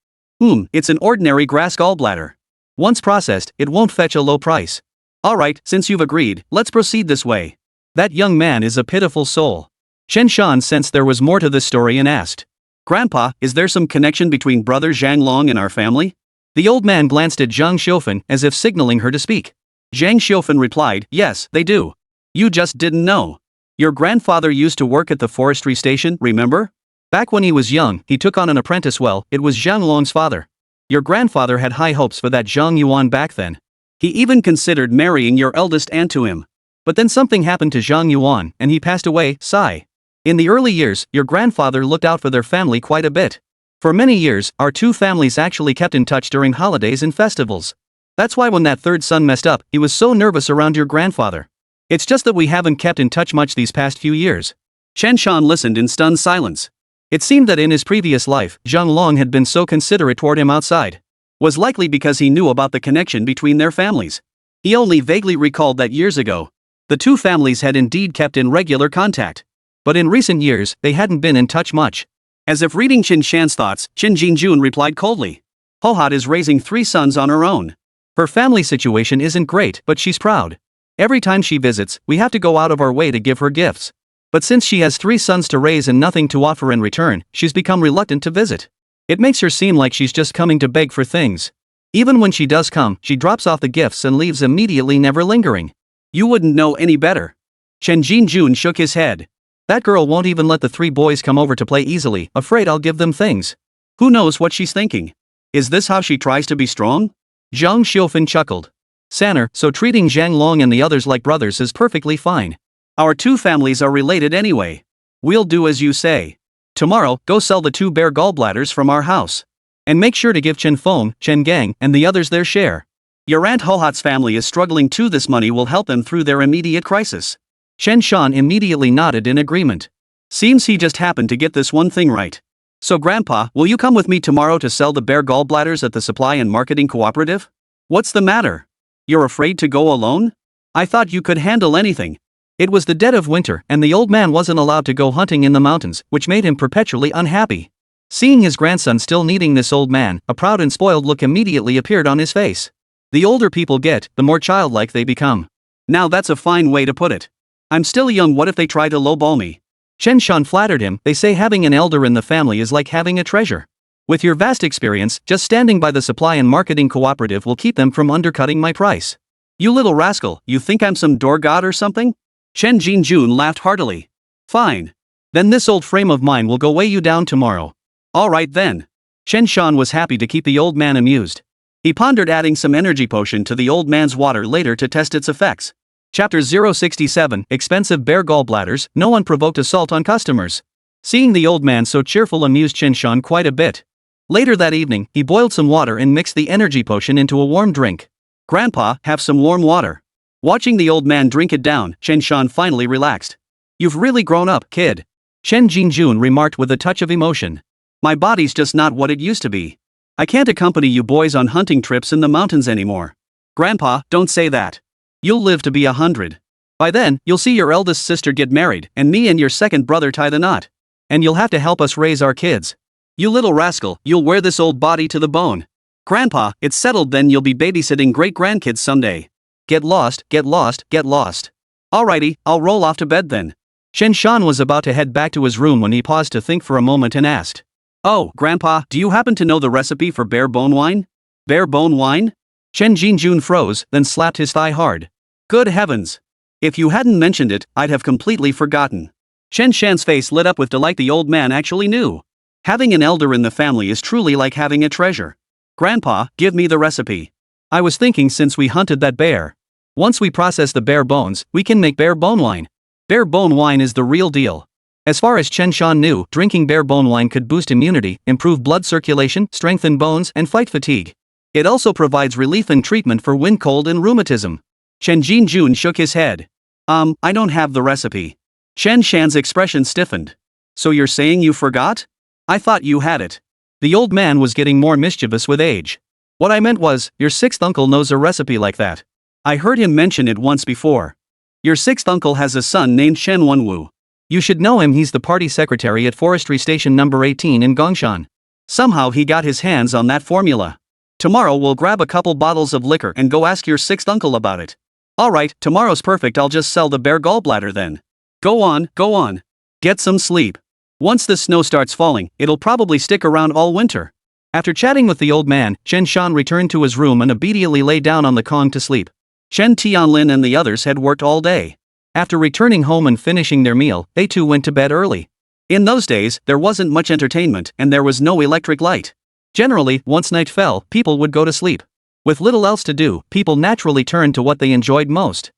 It's an ordinary grass gallbladder. Once processed, it won't fetch a low price. Alright, since you've agreed, let's proceed this way. That young man is a pitiful soul. Chen Shan sensed there was more to this story and asked. Grandpa, is there some connection between brother Zhang Long and our family? The old man glanced at Zhang Xiufen as if signaling her to speak. Zhang Xiufen replied, yes, they do. You just didn't know. Your grandfather used to work at the forestry station, remember? Back when he was young, he took on an apprentice. Well, it was Zhang Long's father. Your grandfather had high hopes for that Zhang Yuan back then. He even considered marrying your eldest aunt to him. But then something happened to Zhang Yuan, and he passed away, sigh. In the early years, your grandfather looked out for their family quite a bit. For many years, our two families actually kept in touch during holidays and festivals. That's why when that third son messed up, he was so nervous around your grandfather. It's just that we haven't kept in touch much these past few years. Chen Shan listened in stunned silence. It seemed that in his previous life, Zhang Long had been so considerate toward him outside. Was likely because he knew about the connection between their families. He only vaguely recalled that years ago, the two families had indeed kept in regular contact. But in recent years, they hadn't been in touch much. As if reading Chen Shan's thoughts, Chen Jinjun replied coldly. Hohat is raising 3 sons on her own. Her family situation isn't great, but she's proud. Every time she visits, we have to go out of our way to give her gifts. But since she has 3 sons to raise and nothing to offer in return, she's become reluctant to visit. It makes her seem like she's just coming to beg for things. Even when she does come, she drops off the gifts and leaves immediately, never lingering. You wouldn't know any better. Chen Jinjun shook his head. That girl won't even let the 3 boys come over to play easily, afraid I'll give them things. Who knows what she's thinking? Is this how she tries to be strong? Zhang Xiufen chuckled. Sanner, so treating Zhang Long and the others like brothers is perfectly fine. Our 2 families are related anyway. We'll do as you say. Tomorrow, go sell the 2 bear gallbladders from our house. And make sure to give Chen Feng, Chen Gang, and the others their share. Your Aunt Hohat's family is struggling too. This money will help them through their immediate crisis. Chen Shan immediately nodded in agreement. Seems he just happened to get this one thing right. So Grandpa, will you come with me tomorrow to sell the bear gallbladders at the supply and marketing cooperative? What's the matter? You're afraid to go alone? I thought you could handle anything. It was the dead of winter and the old man wasn't allowed to go hunting in the mountains, which made him perpetually unhappy. Seeing his grandson still needing this old man, a proud and spoiled look immediately appeared on his face. The older people get, the more childlike they become. Now that's a fine way to put it. I'm still young, what if they try to lowball me? Chen Shan flattered him. They say having an elder in the family is like having a treasure. With your vast experience, just standing by the supply and marketing cooperative will keep them from undercutting my price. You little rascal, you think I'm some door god or something? Chen Jinjun laughed heartily. Fine. Then this old frame of mine will go weigh you down tomorrow. Alright then. Chen Shan was happy to keep the old man amused. He pondered adding some energy potion to the old man's water later to test its effects. Chapter 067, Expensive Bear Gallbladders, No Unprovoked Assault on Customers. Seeing the old man so cheerful amused Chen Shan quite a bit. Later that evening, he boiled some water and mixed the energy potion into a warm drink. Grandpa, have some warm water. Watching the old man drink it down, Chen Shan finally relaxed. You've really grown up, kid. Chen Jinjun remarked with a touch of emotion. My body's just not what it used to be. I can't accompany you boys on hunting trips in the mountains anymore. Grandpa, don't say that. You'll live to be 100. By then, you'll see your eldest sister get married, and me and your second brother tie the knot. And you'll have to help us raise our kids. You little rascal, you'll wear this old body to the bone. Grandpa, it's settled then, you'll be babysitting great-grandkids someday. Get lost, get lost, get lost. Alrighty, I'll roll off to bed then. Chen Shan was about to head back to his room when he paused to think for a moment and asked. Oh, Grandpa, do you happen to know the recipe for bear bone wine? Bear bone wine? Chen Jinjun froze, then slapped his thigh hard. Good heavens! If you hadn't mentioned it, I'd have completely forgotten. Chen Shan's face lit up with delight. The old man actually knew. Having an elder in the family is truly like having a treasure. Grandpa, give me the recipe. I was thinking since we hunted that bear. Once we process the bear bones, we can make bear bone wine. Bear bone wine is the real deal. As far as Chen Shan knew, drinking bear bone wine could boost immunity, improve blood circulation, strengthen bones, and fight fatigue. It also provides relief and treatment for wind cold and rheumatism. Chen Jun shook his head. I don't have the recipe. Chen Shan's expression stiffened. So you're saying you forgot? I thought you had it. The old man was getting more mischievous with age. What I meant was, your sixth uncle knows a recipe like that. I heard him mention it once before. Your sixth uncle has a son named Shen Wan'er. You should know him. He's the party secretary at Forestry Station number 18 in Gongshan. Somehow he got his hands on that formula. Tomorrow we'll grab a couple bottles of liquor and go ask your sixth uncle about it. Alright, tomorrow's perfect. I'll just sell the bear gallbladder then. Go on. Get some sleep. Once the snow starts falling, it'll probably stick around all winter. After chatting with the old man, Chen Shan returned to his room and immediately lay down on the Kong to sleep. Chen Tianlin and the others had worked all day. After returning home and finishing their meal, they too went to bed early. In those days, there wasn't much entertainment and there was no electric light. Generally, once night fell, people would go to sleep. With little else to do, people naturally turned to what they enjoyed most.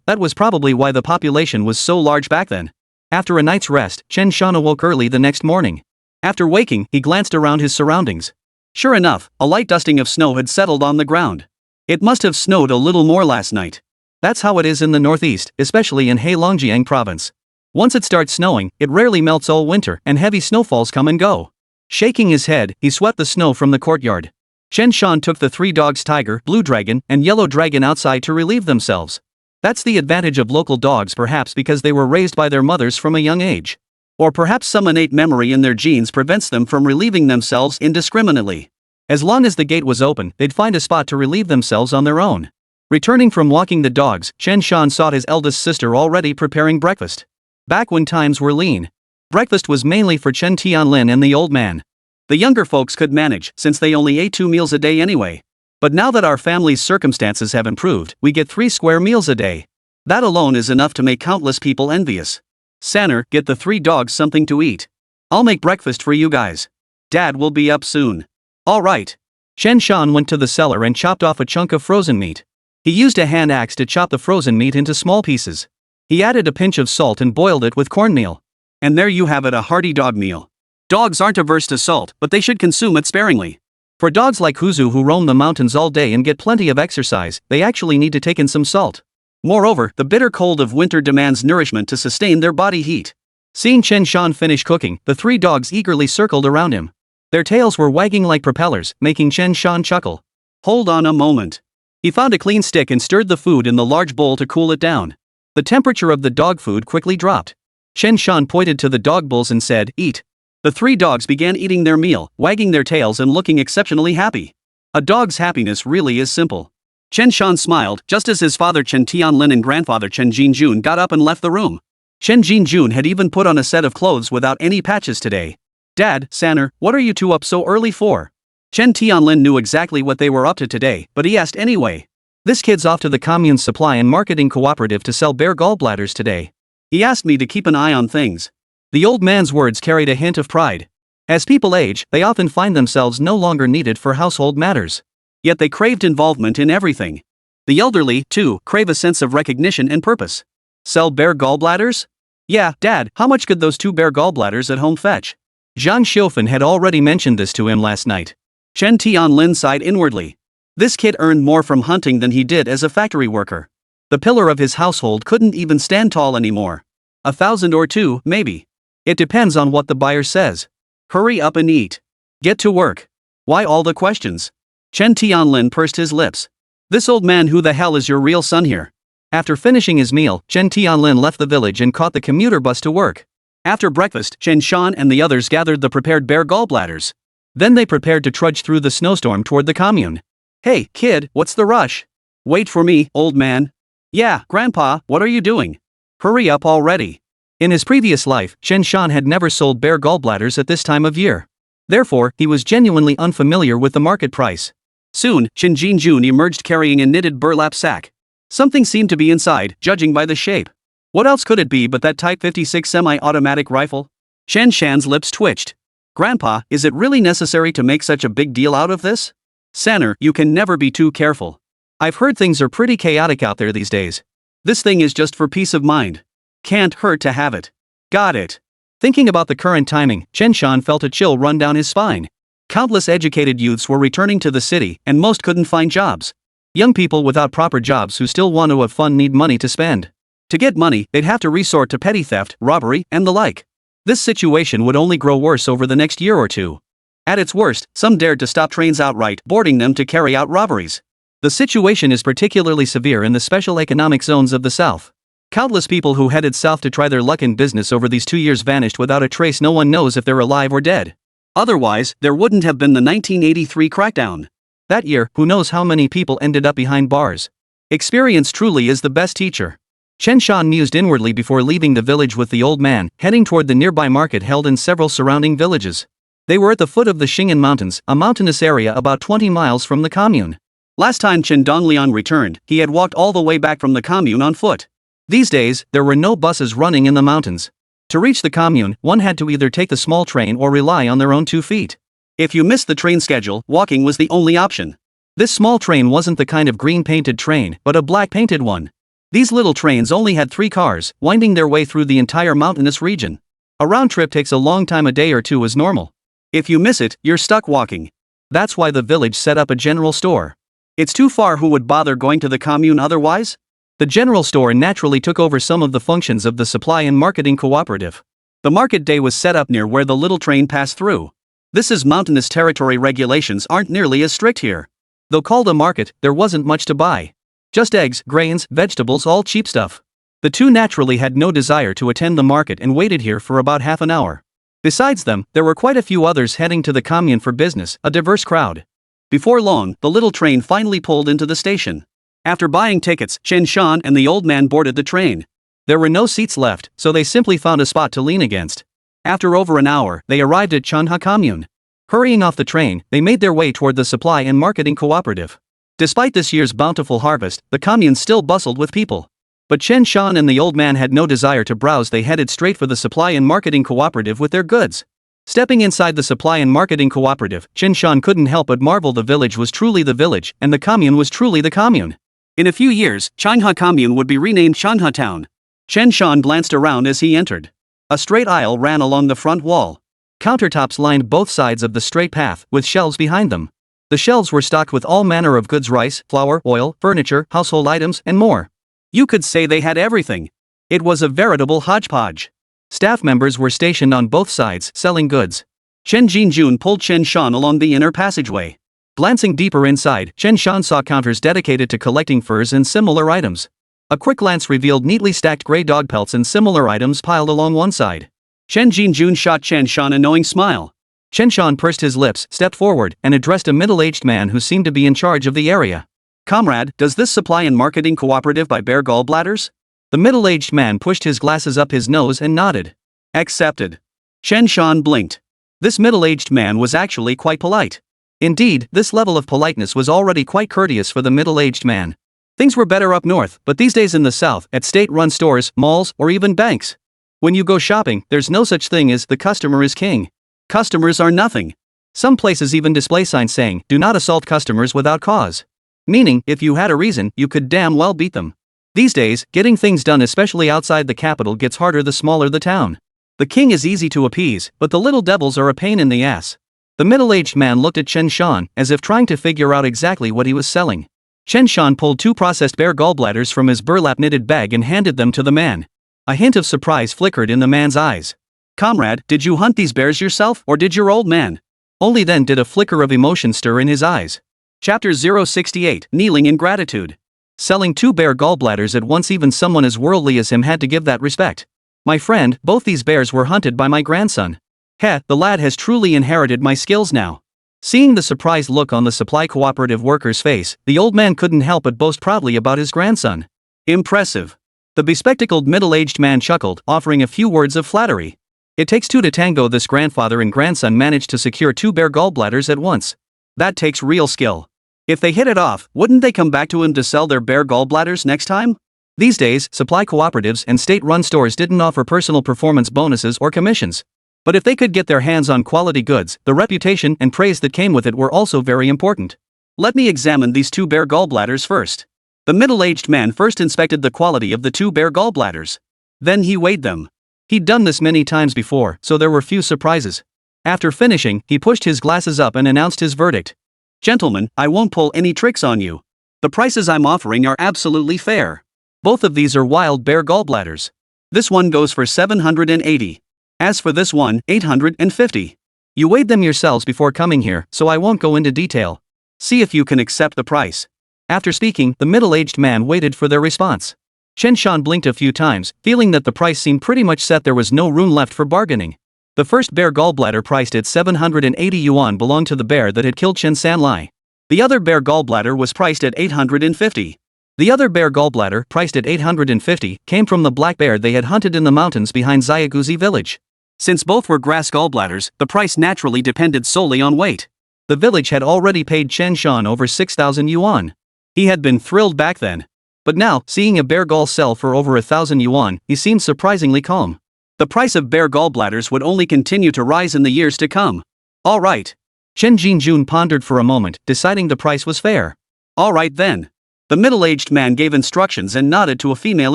That was probably why the population was so large back then. After a night's rest, Chen Shan awoke early the next morning. After waking, he glanced around his surroundings. Sure enough, a light dusting of snow had settled on the ground. It must have snowed a little more last night. That's how it is in the northeast, especially in Heilongjiang province. Once it starts snowing, it rarely melts all winter and heavy snowfalls come and go. Shaking his head, he swept the snow from the courtyard. Chen Shan took the three dogs Tiger, Blue Dragon, and Yellow Dragon outside to relieve themselves. That's the advantage of local dogs, perhaps because they were raised by their mothers from a young age. Or perhaps some innate memory in their genes prevents them from relieving themselves indiscriminately. As long as the gate was open, they'd find a spot to relieve themselves on their own. Returning from walking the dogs, Chen Shan sought his eldest sister already preparing breakfast. Back when times were lean, breakfast was mainly for Chen Tianlin and the old man. The younger folks could manage, since they only ate 2 meals a day anyway. But now that our family's circumstances have improved, we get 3 square meals a day. That alone is enough to make countless people envious. Sanner, get the 3 dogs something to eat. I'll make breakfast for you guys. Dad will be up soon. Alright. Chen Shan went to the cellar and chopped off a chunk of frozen meat. He used a hand axe to chop the frozen meat into small pieces. He added a pinch of salt and boiled it with cornmeal. And there you have it, a hearty dog meal. Dogs aren't averse to salt, but they should consume it sparingly. For dogs like Huzu who roam the mountains all day and get plenty of exercise, they actually need to take in some salt. Moreover, the bitter cold of winter demands nourishment to sustain their body heat. Seeing Chen Shan finish cooking, the 3 dogs eagerly circled around him. Their tails were wagging like propellers, making Chen Shan chuckle. Hold on a moment. He found a clean stick and stirred the food in the large bowl to cool it down. The temperature of the dog food quickly dropped. Chen Shan pointed to the dog bowls and said, "Eat." The 3 dogs began eating their meal, wagging their tails and looking exceptionally happy. A dog's happiness really is simple. Chen Shan smiled, just as his father Chen Tianlin and grandfather Chen Jun got up and left the room. Chen Jun had even put on a set of clothes without any patches today. Dad, Sanner, what are you 2 up so early for? Chen Tianlin knew exactly what they were up to today, but he asked anyway. This kid's off to the commune's supply and marketing cooperative to sell bear gallbladders today. He asked me to keep an eye on things. The old man's words carried a hint of pride. As people age, they often find themselves no longer needed for household matters. Yet they craved involvement in everything. The elderly, too, crave a sense of recognition and purpose. Sell bear gallbladders? Yeah, Dad, how much could those 2 bear gallbladders at home fetch? Zhang Xiufen had already mentioned this to him last night. Chen Tianlin sighed inwardly. This kid earned more from hunting than he did as a factory worker. The pillar of his household couldn't even stand tall anymore. 1,000 or 2, maybe. It depends on what the buyer says. Hurry up and eat. Get to work. Why all the questions? Chen Tianlin pursed his lips. This old man, who the hell is your real son here? After finishing his meal, Chen Tianlin left the village and caught the commuter bus to work. After breakfast, Chen Shan and the others gathered the prepared bear gallbladders. Then they prepared to trudge through the snowstorm toward the commune. Hey, kid, what's the rush? Wait for me, old man. Yeah, Grandpa, what are you doing? Hurry up already. In his previous life, Chen Shan had never sold bear gallbladders at this time of year. Therefore, he was genuinely unfamiliar with the market price. Soon, Chen Jun emerged carrying a knitted burlap sack. Something seemed to be inside, judging by the shape. What else could it be but that Type 56 semi-automatic rifle? Chen Shan's lips twitched. Grandpa, is it really necessary to make such a big deal out of this? Sanner, you can never be too careful. I've heard things are pretty chaotic out there these days. This thing is just for peace of mind. Can't hurt to have it. Got it. Thinking about the current timing, Chen Shan felt a chill run down his spine. Countless educated youths were returning to the city, and most couldn't find jobs. Young people without proper jobs who still want to have fun need money to spend. To get money, they'd have to resort to petty theft, robbery, and the like. This situation would only grow worse over the next year or two. At its worst, some dared to stop trains outright, boarding them to carry out robberies. The situation is particularly severe in the special economic zones of the South. Countless people who headed south to try their luck in business over these 2 years vanished without a trace. No one knows if they're alive or dead. Otherwise, there wouldn't have been the 1983 crackdown. That year, who knows how many people ended up behind bars. Experience truly is the best teacher. Chen Shan mused inwardly before leaving the village with the old man, heading toward the nearby market held in several surrounding villages. They were at the foot of the Xing'an Mountains, a mountainous area about 20 miles from the commune. Last time Chen Dongliang returned, he had walked all the way back from the commune on foot. These days, there were no buses running in the mountains. To reach the commune, one had to either take the small train or rely on their own 2 feet. If you missed the train schedule, walking was the only option. This small train wasn't the kind of green-painted train, but a black-painted one. These little trains only had 3 cars, winding their way through the entire mountainous region. A round trip takes a long time, a day or 2 as normal. If you miss it, you're stuck walking. That's why the village set up a general store. It's too far, who would bother going to the commune otherwise? The general store naturally took over some of the functions of the supply and marketing cooperative. The market day was set up near where the little train passed through. This is mountainous territory, regulations aren't nearly as strict here. Though called a market, there wasn't much to buy. Just eggs, grains, vegetables, all cheap stuff. The 2 naturally had no desire to attend the market and waited here for about half an hour. Besides them, there were quite a few others heading to the commune for business, a diverse crowd. Before long, the little train finally pulled into the station. After buying tickets, Chen Shan and the old man boarded the train. There were no seats left, so they simply found a spot to lean against. After over an hour, they arrived at Chanha commune. Hurrying off the train, they made their way toward the supply and marketing cooperative. Despite this year's bountiful harvest, the commune still bustled with people. But Chen Shan and the old man had no desire to browse. They headed straight for the supply and marketing cooperative with their goods. Stepping inside the supply and marketing cooperative, Chen Shan couldn't help but marvel. The village was truly the village, and the commune was truly the commune. In a few years, Chanha commune would be renamed Chanha town. Chen Shan glanced around as he entered. A straight aisle ran along the front wall. Countertops lined both sides of the straight path, with shelves behind them. The shelves were stocked with all manner of goods: rice, flour, oil, furniture, household items, and more. You could say they had everything. It was a veritable hodgepodge. Staff members were stationed on both sides, selling goods. Chen Jinjun pulled Chen Shan along the inner passageway. Glancing deeper inside, Chen Shan saw counters dedicated to collecting furs and similar items. A quick glance revealed neatly stacked gray dog pelts and similar items piled along one side. Chen Jinjun shot Chen Shan a knowing smile. Chen Shan pursed his lips, stepped forward, and addressed a middle-aged man who seemed to be in charge of the area. "Comrade, does this supply and marketing cooperative buy bear gallbladders?" The middle-aged man pushed his glasses up his nose and nodded. "Accepted." Chen Shan blinked. This middle-aged man was actually quite polite. Indeed, this level of politeness was already quite courteous for the middle-aged man. Things were better up north, but these days in the South, at state-run stores, malls, or even banks, when you go shopping, there's no such thing as "the customer is king." Customers are nothing. Some places even display signs saying, "Do not assault customers without cause." Meaning, if you had a reason, you could damn well beat them. These days, getting things done, especially outside the capital, gets harder the smaller the town. The king is easy to appease, but the little devils are a pain in the ass. The middle-aged man looked at Chen Shan, as if trying to figure out exactly what he was selling. Chen Shan pulled 2 processed bear gallbladders from his burlap knitted bag and handed them to the man. A hint of surprise flickered in the man's eyes. "Comrade, did you hunt these bears yourself, or did your old man?" Only then did a flicker of emotion stir in his eyes. Chapter 068, Kneeling in Gratitude. Selling 2 bear gallbladders at once, even someone as worldly as him had to give that respect. "My friend, both these bears were hunted by my grandson. Heh, the lad has truly inherited my skills now." Seeing the surprised look on the supply cooperative worker's face, the old man couldn't help but boast proudly about his grandson. "Impressive." The bespectacled middle-aged man chuckled, offering a few words of flattery. "It takes 2 to tango." This grandfather and grandson managed to secure 2 bear gallbladders at once. That takes real skill. If they hit it off, wouldn't they come back to him to sell their bear gallbladders next time? These days, supply cooperatives and state-run stores didn't offer personal performance bonuses or commissions. But if they could get their hands on quality goods, the reputation and praise that came with it were also very important. Let me examine these 2 bear gallbladders first. The middle-aged man first inspected the quality of the 2 bear gallbladders. Then he weighed them. He'd done this many times before, so there were few surprises. After finishing, he pushed his glasses up and announced his verdict. Gentlemen, I won't pull any tricks on you. The prices I'm offering are absolutely fair. Both of these are wild bear gallbladders. This one goes for 780. As for this one, 850. You weighed them yourselves before coming here, so I won't go into detail. See if you can accept the price. After speaking, the middle-aged man waited for their response. Chen Shan blinked a few times, feeling that the price seemed pretty much set. There was no room left for bargaining. The first bear gallbladder priced at 780 yuan belonged to the bear that had killed Chen San Lai. The other bear gallbladder was priced at 850. The other bear gallbladder, priced at 850, came from the black bear they had hunted in the mountains behind Xiaoguzi village. Since both were grass gallbladders, the price naturally depended solely on weight. The village had already paid Chen Shan over 6,000 yuan. He had been thrilled back then. But now, seeing a bear gall sell for over 1,000 yuan, he seemed surprisingly calm. The price of bear gallbladders would only continue to rise in the years to come. All right. Chen Jinjun pondered for a moment, deciding the price was fair. All right then. The middle-aged man gave instructions and nodded to a female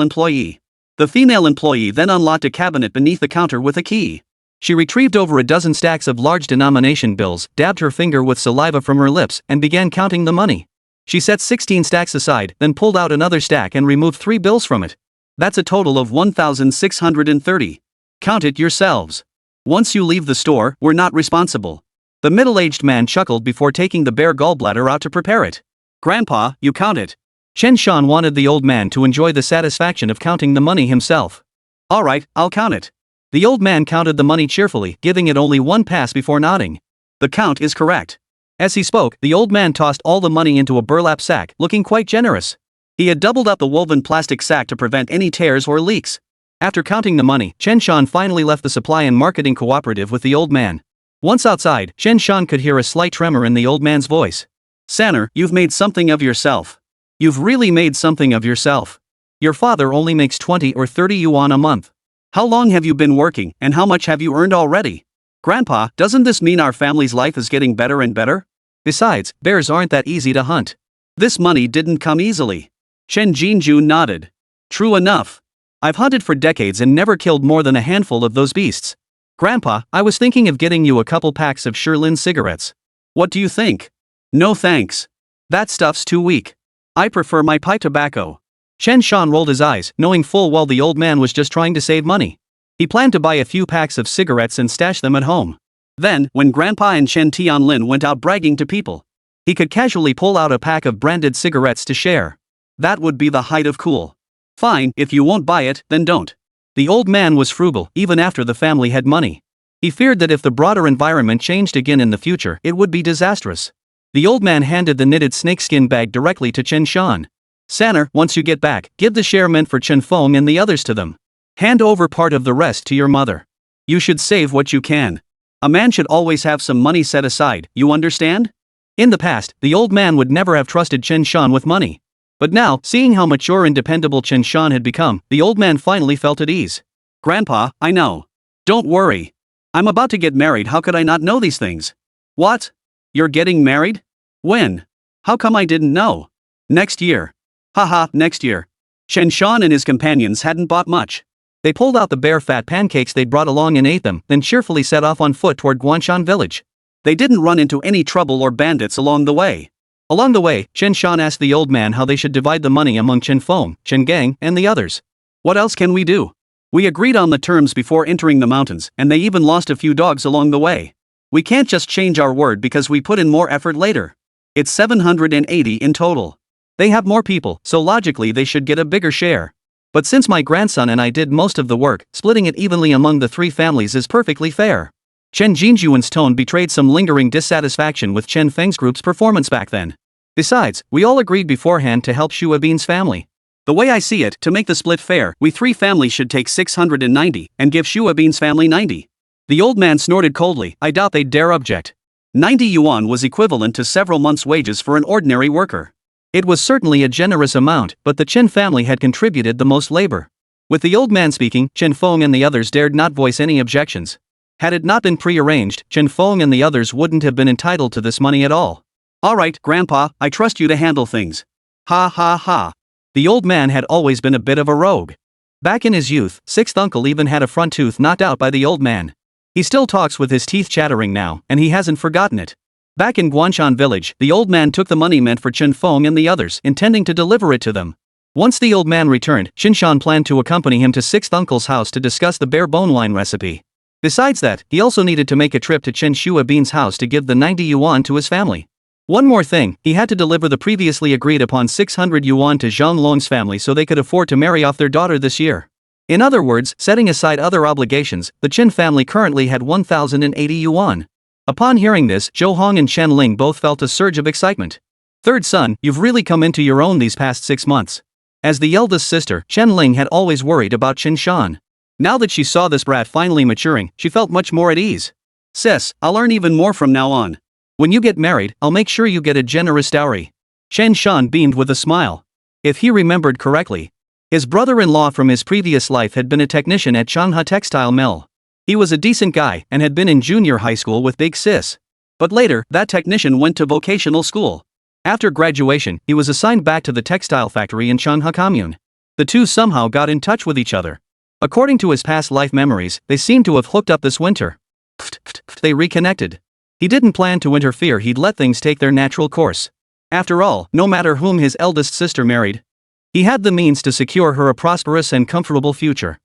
employee. The female employee then unlocked a cabinet beneath the counter with a key. She retrieved over a dozen stacks of large denomination bills, dabbed her finger with saliva from her lips, and began counting the money. She set 16 stacks aside, then pulled out another stack and removed 3 bills from it. That's a total of 1,630. Count it yourselves. Once you leave the store, we're not responsible. The middle-aged man chuckled before taking the bear gallbladder out to prepare it. Grandpa, you count it. Chen Shan wanted the old man to enjoy the satisfaction of counting the money himself. All right, I'll count it. The old man counted the money cheerfully, giving it only one pass before nodding. The count is correct. As he spoke, the old man tossed all the money into a burlap sack, looking quite generous. He had doubled up the woven plastic sack to prevent any tears or leaks. After counting the money, Chen Shan finally left the supply and marketing cooperative with the old man. Once outside, Chen Shan could hear a slight tremor in the old man's voice. Sanner, you've made something of yourself. You've really made something of yourself. Your father only makes 20 or 30 yuan a month. How long have you been working, and how much have you earned already? Grandpa, doesn't this mean our family's life is getting better and better? Besides, bears aren't that easy to hunt. This money didn't come easily. Chen Jinju nodded. True enough. I've hunted for decades and never killed more than a handful of those beasts. Grandpa, I was thinking of getting you a couple packs of Shirlin cigarettes. What do you think? No thanks. That stuff's too weak. I prefer my pipe tobacco. Chen Shan rolled his eyes, knowing full well the old man was just trying to save money. He planned to buy a few packs of cigarettes and stash them at home. Then, when Grandpa and Chen Tianlin went out bragging to people, he could casually pull out a pack of branded cigarettes to share. That would be the height of cool. Fine, if you won't buy it, then don't. The old man was frugal, even after the family had money. He feared that if the broader environment changed again in the future, it would be disastrous. The old man handed the knitted snakeskin bag directly to Chen Shan. Sanner, once you get back, give the share meant for Chen Feng and the others to them. Hand over part of the rest to your mother. You should save what you can. A man should always have some money set aside, you understand? In the past, the old man would never have trusted Chen Shan with money. But now, seeing how mature and dependable Chen Shan had become, the old man finally felt at ease. Grandpa, I know. Don't worry. I'm about to get married, how could I not know these things? What? You're getting married? When? How come I didn't know? Next year. Haha, next year. Chen Shan and his companions hadn't bought much. They pulled out the bear fat pancakes they'd brought along and ate them, then cheerfully set off on foot toward Guanshan village. They didn't run into any trouble or bandits along the way. Along the way, Chen Shan asked the old man how they should divide the money among Chen Feng, Chen Gang, and the others. What else can we do? We agreed on the terms before entering the mountains, and they even lost a few dogs along the way. We can't just change our word because we put in more effort later. It's 780 in total. They have more people, so logically they should get a bigger share. But since my grandson and I did most of the work, splitting it evenly among the 3 families is perfectly fair. Chen Jinjuan's tone betrayed some lingering dissatisfaction with Chen Feng's group's performance back then. Besides, we all agreed beforehand to help Xu Abin's family. The way I see it, to make the split fair, we 3 families should take 690, and give Xu Abin's family 90. The old man snorted coldly, I doubt they'd dare object. 90 yuan was equivalent to several months' wages for an ordinary worker. It was certainly a generous amount, but the Chen family had contributed the most labor. With the old man speaking, Chen Feng and the others dared not voice any objections. Had it not been pre-arranged, Chen Feng and the others wouldn't have been entitled to this money at all. Alright, Grandpa, I trust you to handle things. Ha ha ha. The old man had always been a bit of a rogue. Back in his youth, sixth uncle even had a front tooth knocked out by the old man. He still talks with his teeth chattering now, and he hasn't forgotten it. Back in Guanshan village, the old man took the money meant for Chen Feng and the others, intending to deliver it to them. Once the old man returned, Chen Shan planned to accompany him to sixth uncle's house to discuss the bear bone wine recipe. Besides that, he also needed to make a trip to Chen Shua Bean's house to give the 90 yuan to his family. One more thing, he had to deliver the previously agreed upon 600 yuan to Zhang Long's family so they could afford to marry off their daughter this year. In other words, setting aside other obligations, the Chen family currently had 1,080 yuan. Upon hearing this, Zhou Hong and Chen Ling both felt a surge of excitement. Third son, you've really come into your own these past 6 months. As the eldest sister, Chen Ling had always worried about Chen Shan. Now that she saw this brat finally maturing, she felt much more at ease. Sis, I'll earn even more from now on. When you get married, I'll make sure you get a generous dowry. Chen Shan beamed with a smile. If he remembered correctly, his brother-in-law from his previous life had been a technician at Changhua Textile Mill. He was a decent guy and had been in junior high school with Big Sis. But later, that technician went to vocational school. After graduation, he was assigned back to the textile factory in Changhua Commune. The two somehow got in touch with each other. According to his past life memories, they seemed to have hooked up this winter. They reconnected. He didn't plan to interfere, he'd let things take their natural course. After all, no matter whom his eldest sister married, he had the means to secure her a prosperous and comfortable future.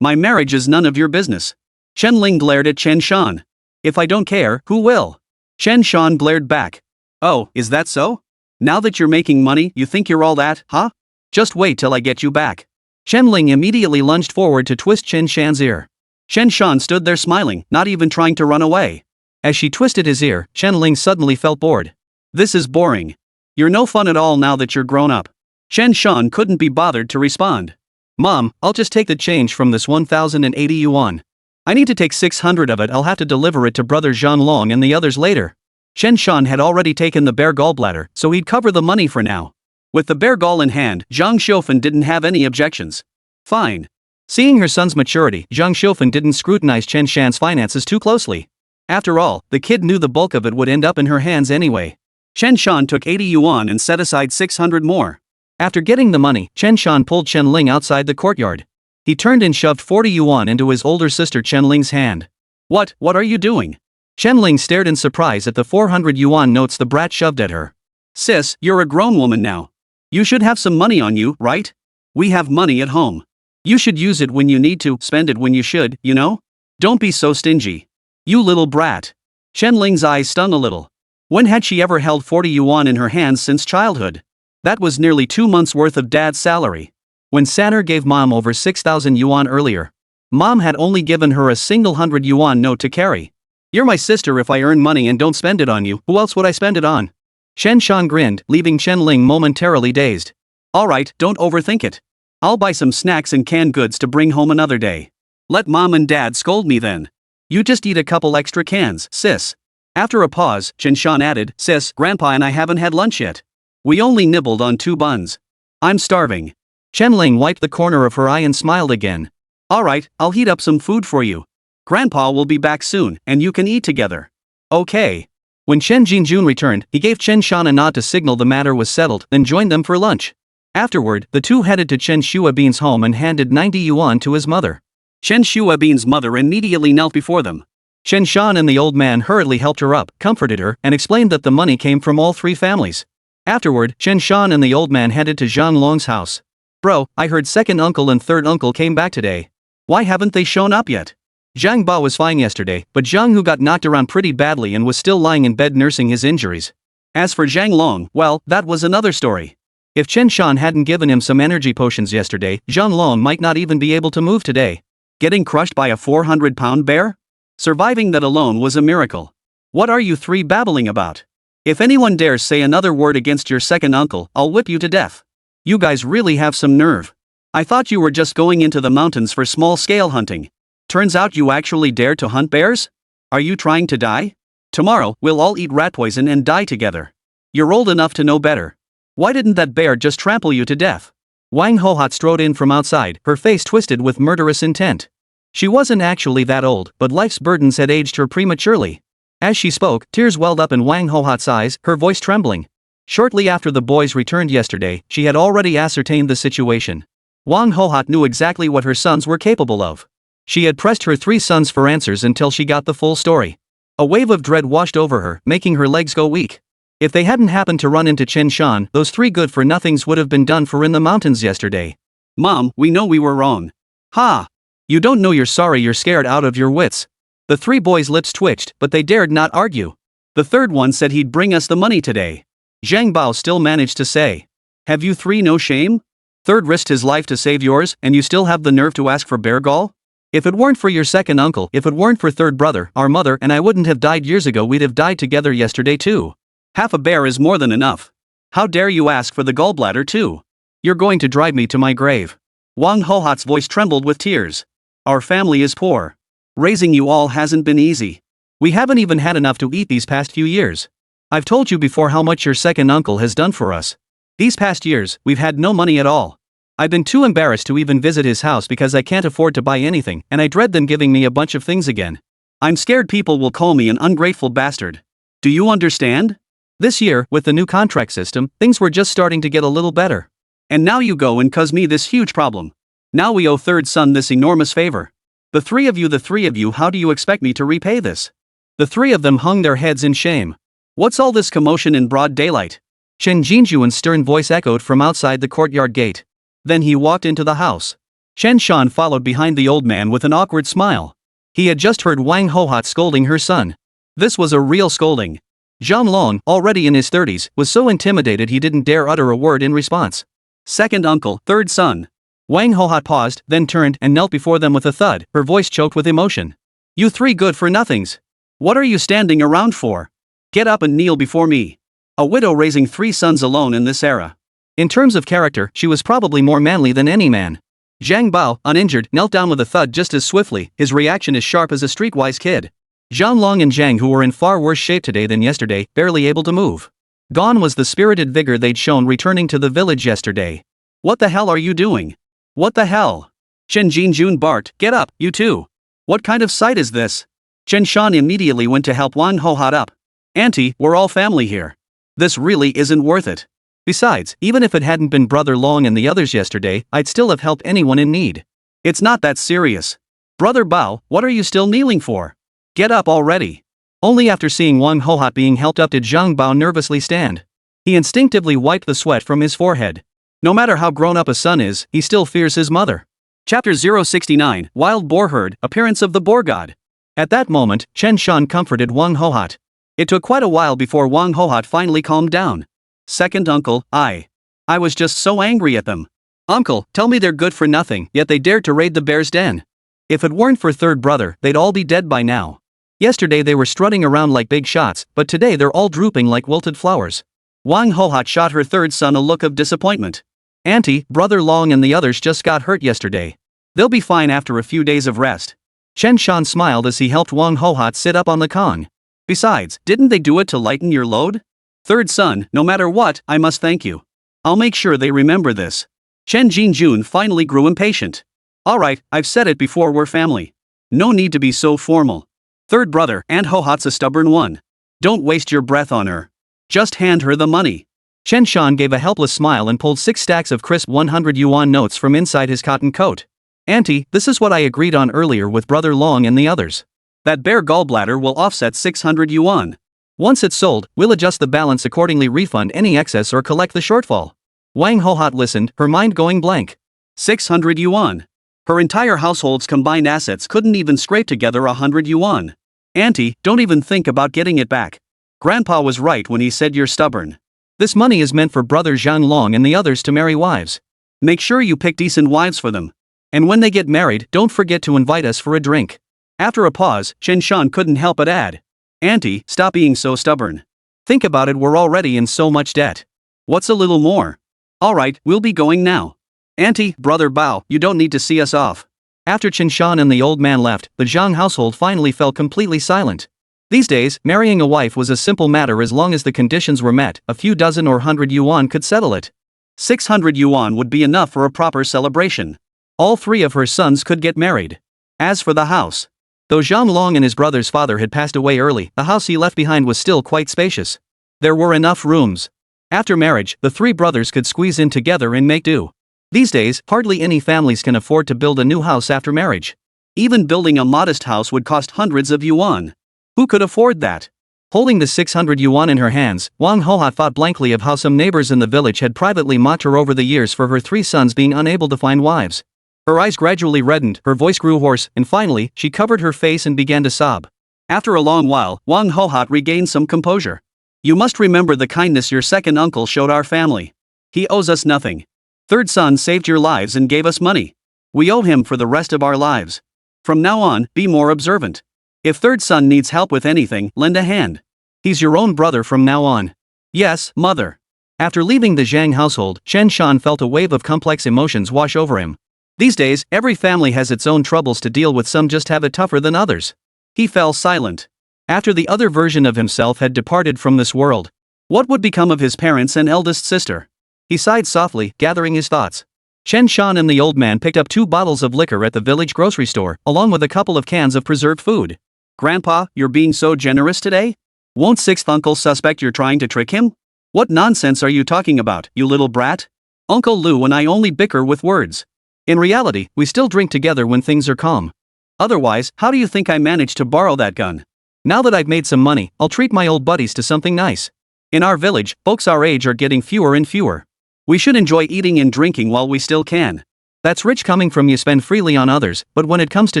My marriage is none of your business. Chen Ling glared at Chen Shan. If I don't care, who will? Chen Shan glared back. Oh, is that so? Now that you're making money, you think you're all that, huh? Just wait till I get you back. Chen Ling immediately lunged forward to twist Chen Shan's ear. Chen Shan stood there smiling, not even trying to run away. As she twisted his ear, Chen Ling suddenly felt bored. This is boring. You're no fun at all now that you're grown up. Chen Shan couldn't be bothered to respond. Mom, I'll just take the change from this 1,080 yuan. I need to take 600 of it, I'll have to deliver it to brother Zhan Long and the others later. Chen Shan had already taken the bear gallbladder, so he'd cover the money for now. With the bear gall in hand, Zhang Xiufen didn't have any objections. Fine. Seeing her son's maturity, Zhang Xiufen didn't scrutinize Chen Shan's finances too closely. After all, the kid knew the bulk of it would end up in her hands anyway. Chen Shan took 80 yuan and set aside 600 more. After getting the money, Chen Shan pulled Chen Ling outside the courtyard. He turned and shoved 40 yuan into his older sister Chen Ling's hand. What are you doing? Chen Ling stared in surprise at the 400 yuan notes the brat shoved at her. Sis, you're a grown woman now. You should have some money on you, right? We have money at home. You should use it when you need to, spend it when you should, you know? Don't be so stingy. You little brat. Chen Ling's eyes stung a little. When had she ever held 40 yuan in her hands since childhood? That was nearly 2 months' worth of dad's salary. When Sanner gave mom over 6,000 yuan earlier, mom had only given her a single 100 yuan note to carry. You're my sister, if I earn money and don't spend it on you, who else would I spend it on? Chen Shan grinned, leaving Chen Ling momentarily dazed. Alright, don't overthink it. I'll buy some snacks and canned goods to bring home another day. Let mom and dad scold me then. You just eat a couple extra cans, sis. After a pause, Chen Shan added, Sis, Grandpa and I haven't had lunch yet. We only nibbled on 2 buns. I'm starving. Chen Ling wiped the corner of her eye and smiled again. Alright, I'll heat up some food for you. Grandpa will be back soon, and you can eat together. Okay. When Chen Jinjun returned, he gave Chen Shan a nod to signal the matter was settled, then joined them for lunch. Afterward, the two headed to Chen Shua Bean's home and handed 90 yuan to his mother. Chen Shua Bean's mother immediately knelt before them. Chen Shan and the old man hurriedly helped her up, comforted her, and explained that the money came from all 3 families. Afterward, Chen Shan and the old man headed to Zhang Long's house. Bro, I heard second uncle and third uncle came back today. Why haven't they shown up yet? Zhang Ba was fine yesterday, but Zhang Hu got knocked around pretty badly and was still lying in bed nursing his injuries. As for Zhang Long, well, that was another story. If Chen Shan hadn't given him some energy potions yesterday, Zhang Long might not even be able to move today. Getting crushed by a 400-pound bear? Surviving that alone was a miracle. What are you 3 babbling about? If anyone dares say another word against your second uncle, I'll whip you to death. You guys really have some nerve. I thought you were just going into the mountains for small-scale hunting. Turns out you actually dare to hunt bears? Are you trying to die? Tomorrow, we'll all eat rat poison and die together. You're old enough to know better. Why didn't that bear just trample you to death? Wang Hohat strode in from outside, her face twisted with murderous intent. She wasn't actually that old, but life's burdens had aged her prematurely. As she spoke, tears welled up in Wang Hohat's eyes, her voice trembling. Shortly after the boys returned yesterday, she had already ascertained the situation. Wang Hohat knew exactly what her sons were capable of. She had pressed her 3 sons for answers until she got the full story. A wave of dread washed over her, making her legs go weak. If they hadn't happened to run into Chen Shan, those 3 good-for-nothings would have been done for in the mountains yesterday.
Mom, we know we were wrong.
Ha! You don't know you're sorry, you're scared out of your wits. The 3 boys' lips twitched, but they dared not argue.
The third one said he'd bring us the money today.
Zhang Bao still managed to say.
Have you 3 no shame?
Third risked his life to save yours, and you still have the nerve to ask for bear gall? If it weren't for your second uncle, if it weren't for third brother, our mother and I wouldn't have died years ago, we'd have died together yesterday too.
Half a bear is more than enough.
How dare you ask for the gallbladder too? You're going to drive me to my grave.
Wang Hohat's voice trembled with tears. Our family is poor. Raising you all hasn't been easy.
We haven't even had enough to eat these past few years. I've told you before how much your second uncle has done for us. These past years, we've had no money at all. I've been too embarrassed to even visit his house because I can't afford to buy anything, and I dread them giving me a bunch of things again.
I'm scared people will call me an ungrateful bastard. Do you understand?
This year, with the new contract system, things were just starting to get a little better.
And now you go and cause me this huge problem. Now we owe third son this enormous favor. The three of you, how do you expect me to repay this?
The 3 of them hung their heads in shame.
What's all this commotion in broad daylight?
Chen Jinjuan's stern voice echoed from outside the courtyard gate. Then he walked into the house. Chen Shan followed behind the old man with an awkward smile. He had just heard Wang Hohat scolding her son. This was a real scolding. Zhang Long, already in his 30s, was so intimidated he didn't dare utter a word in response.
Second uncle, third son.
Wang Hohat paused, then turned and knelt before them with a thud, her voice choked with emotion.
You 3 good-for-nothings. What are you standing around for? Get up and kneel before me. A widow raising 3 sons alone in this era.
In terms of character, she was probably more manly than any man. Zhang Bao, uninjured, knelt down with a thud just as swiftly, his reaction as sharp as a streetwise kid. Zhang Long and Zhang, who were in far worse shape today than yesterday, barely able to move. Gone was the spirited vigor they'd shown returning to the village yesterday.
What the hell are you doing? What the hell? Chen Jinjun barked, get up, you two. What kind of sight is this? Chen Shan immediately went to help Wang Hohat up. Auntie, we're all family here. This really isn't worth it.
Besides, even if it hadn't been Brother Long and the others yesterday, I'd still have helped anyone in need.
It's not that serious. Brother Bao, what are you still kneeling for? Get up already.
Only after seeing Wang Hohat being helped up did Zhang Bao nervously stand. He instinctively wiped the sweat from his forehead. No matter how grown up a son is, he still fears his mother.
Chapter 069, Wild Boar Herd, Appearance of the Boar God.
At that moment, Chen Shan comforted Wang Hohat.
It took quite a while before Wang Hohat finally calmed down. Second uncle, I was just so angry at them. Uncle, tell me they're good for nothing, yet they dared to raid the bear's den.
If it weren't for third brother, they'd all be dead by now. Yesterday they were strutting around like big shots, but today they're all drooping like wilted flowers.
Wang Hohat shot her third son a look of disappointment.
Auntie, Brother Long and the others just got hurt yesterday.
They'll be fine after a few days of rest.
Chen Shan smiled as he helped Wang Hohat sit up on the Kong.
Besides, didn't they do it to lighten your load? Third son, no matter what, I must thank you. I'll make sure they remember this. Chen Jinjun finally grew impatient. Alright, I've said it before, we're family. No need to be so formal. Third brother, Aunt Hohat's a stubborn one. Don't waste your breath on her. Just hand her the money.
Chen Shan gave a helpless smile and pulled 6 stacks of crisp 100 yuan notes from inside his cotton coat. Auntie, this is what I agreed on earlier with Brother Long and the others.
That bear gallbladder will offset 600 yuan.
Once it's sold, we'll adjust the balance accordingly, refund any excess or collect the shortfall. Wang Hohat listened, her mind going blank.
600 yuan. Her entire household's combined assets couldn't even scrape together 100 yuan. Auntie, don't even think about getting it back. Grandpa was right when he said you're stubborn.
This money is meant for Brother Zhang Long and the others to marry wives.
Make sure you pick decent wives for them.
And when they get married, don't forget to invite us for a drink.
After a pause, Chen Shan couldn't help but add. Auntie, stop being so stubborn.
Think about it, we're already in so much debt.
What's a little more? Alright, we'll be going now. Auntie, Brother Bao, you don't need to see us off.
After Chen Shan and the old man left, the Zhang household finally fell completely silent.
These days, marrying a wife was a simple matter as long as the conditions were met. A few dozen or 100 yuan could settle it.
600 yuan would be enough for a proper celebration.
All 3 of her sons could get married.
As for the house,
though Zhang Long and his brother's father had passed away early, the house he left behind was still quite spacious. There were enough rooms. After marriage, the 3 brothers could squeeze in together and make do. These days, hardly any families can afford to build a new house after marriage.
Even building a modest house would cost hundreds of yuan. Who could afford that?
Holding the 600 yuan in her hands, Wang Hoha thought blankly of how some neighbors in the village had privately mocked her over the years for her 3 sons being unable to find wives. Her eyes gradually reddened, her voice grew hoarse, and finally, she covered her face and began to sob.
After a long while, Wang Hoha regained some composure. You must remember the kindness your second uncle showed our family. He owes us nothing. Third son saved your lives and gave us money. We owe him for the rest of our lives. From now on, be more observant. If third son needs help with anything, lend a hand.
He's your own brother from now on.
Yes, mother.
After leaving the Zhang household, Chen Shan felt a wave of complex emotions wash over him. These days, every family has its own troubles to deal with, some just have it tougher than others.
He fell silent.
After the other version of himself had departed from this world,
what would become of his parents and eldest sister?
He sighed softly, gathering his thoughts. Chen Shan and the old man picked up 2 bottles of liquor at the village grocery store, along with a couple of cans of preserved food.
Grandpa, you're being so generous today? Won't sixth uncle suspect you're trying to trick him? What nonsense are you talking about, you little brat? Uncle Lu and I only bicker with words.
In reality, we still drink together when things are calm.
Otherwise, how do you think I managed to borrow that gun?
Now that I've made some money, I'll treat my old buddies to something nice.
In our village, folks our age are getting fewer and fewer. We should enjoy eating and drinking while we still can.
That's rich coming from you. Spend freely on others, but when it comes to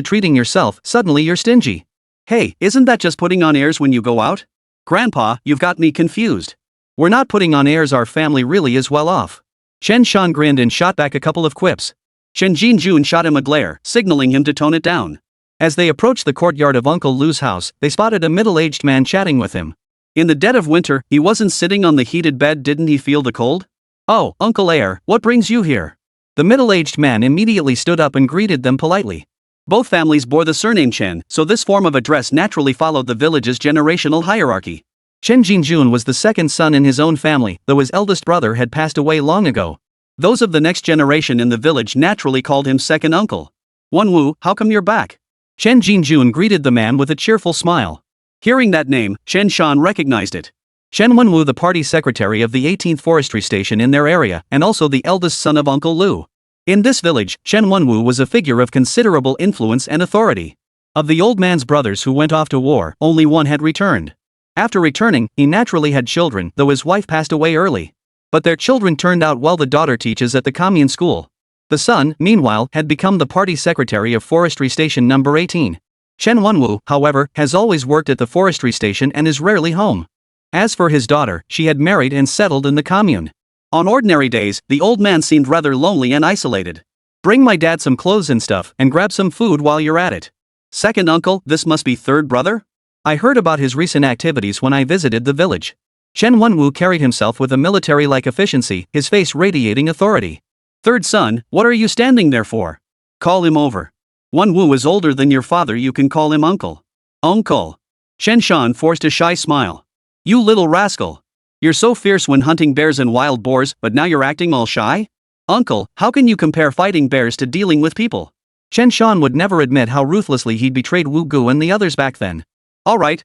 treating yourself, suddenly you're stingy.
Hey, isn't that just putting on airs when you go out? Grandpa, you've got me confused.
We're not putting on airs, our family really is well off. Chen Shan grinned and shot back a couple of quips.
Chen Jin shot him a glare, signaling him to tone it down.
As they approached the courtyard of Uncle Lu's house, they spotted a middle-aged man chatting with him.
In the dead of winter, he wasn't sitting on the heated bed. Didn't he feel the cold?
Oh, Uncle Air, what brings you here? The middle-aged man immediately stood up and greeted them politely.
Both families bore the surname Chen, so this form of address naturally followed the village's generational hierarchy.
Chen Jin was the second son in his own family, though his eldest brother had passed away long ago.
Those of the next generation in the village naturally called him second uncle. Wanwu, how come you're back?
Chen Jin greeted the man with a cheerful smile.
Hearing that name, Chen Shan recognized it.
Chen Wan'er, the party secretary of the 18th forestry station in their area, and also the eldest son of Uncle Lu. In this village, Chen Wan'er was a figure of considerable influence and authority. Of the old man's brothers who went off to war, only one had returned. After returning, he naturally had children, though his wife passed away early. But their children turned out well. The daughter teaches at the commune school. The son, meanwhile, had become the party secretary of forestry station number 18. Chen Wan'er, however, has always worked at the forestry station and is rarely home. As for his daughter, she had married and settled in the commune.
On ordinary days, the old man seemed rather lonely and isolated.
Bring my dad some clothes and stuff, and grab some food while you're at it.
Second uncle, this must be third brother?
I heard about his recent activities when I visited the village. Chen Wan'er carried himself with a military-like efficiency, his face radiating authority.
Third son, what are you standing there for? Call him over. Wan'er is older than your father, you can call him uncle. Uncle. Chen Shan forced a shy smile. You little rascal. You're so fierce when hunting bears and wild boars, but now you're acting all shy? Uncle, how can you compare fighting bears to dealing with people?
Chen Shan would never admit how ruthlessly he'd betrayed Wu Gu and the others back then.
Alright.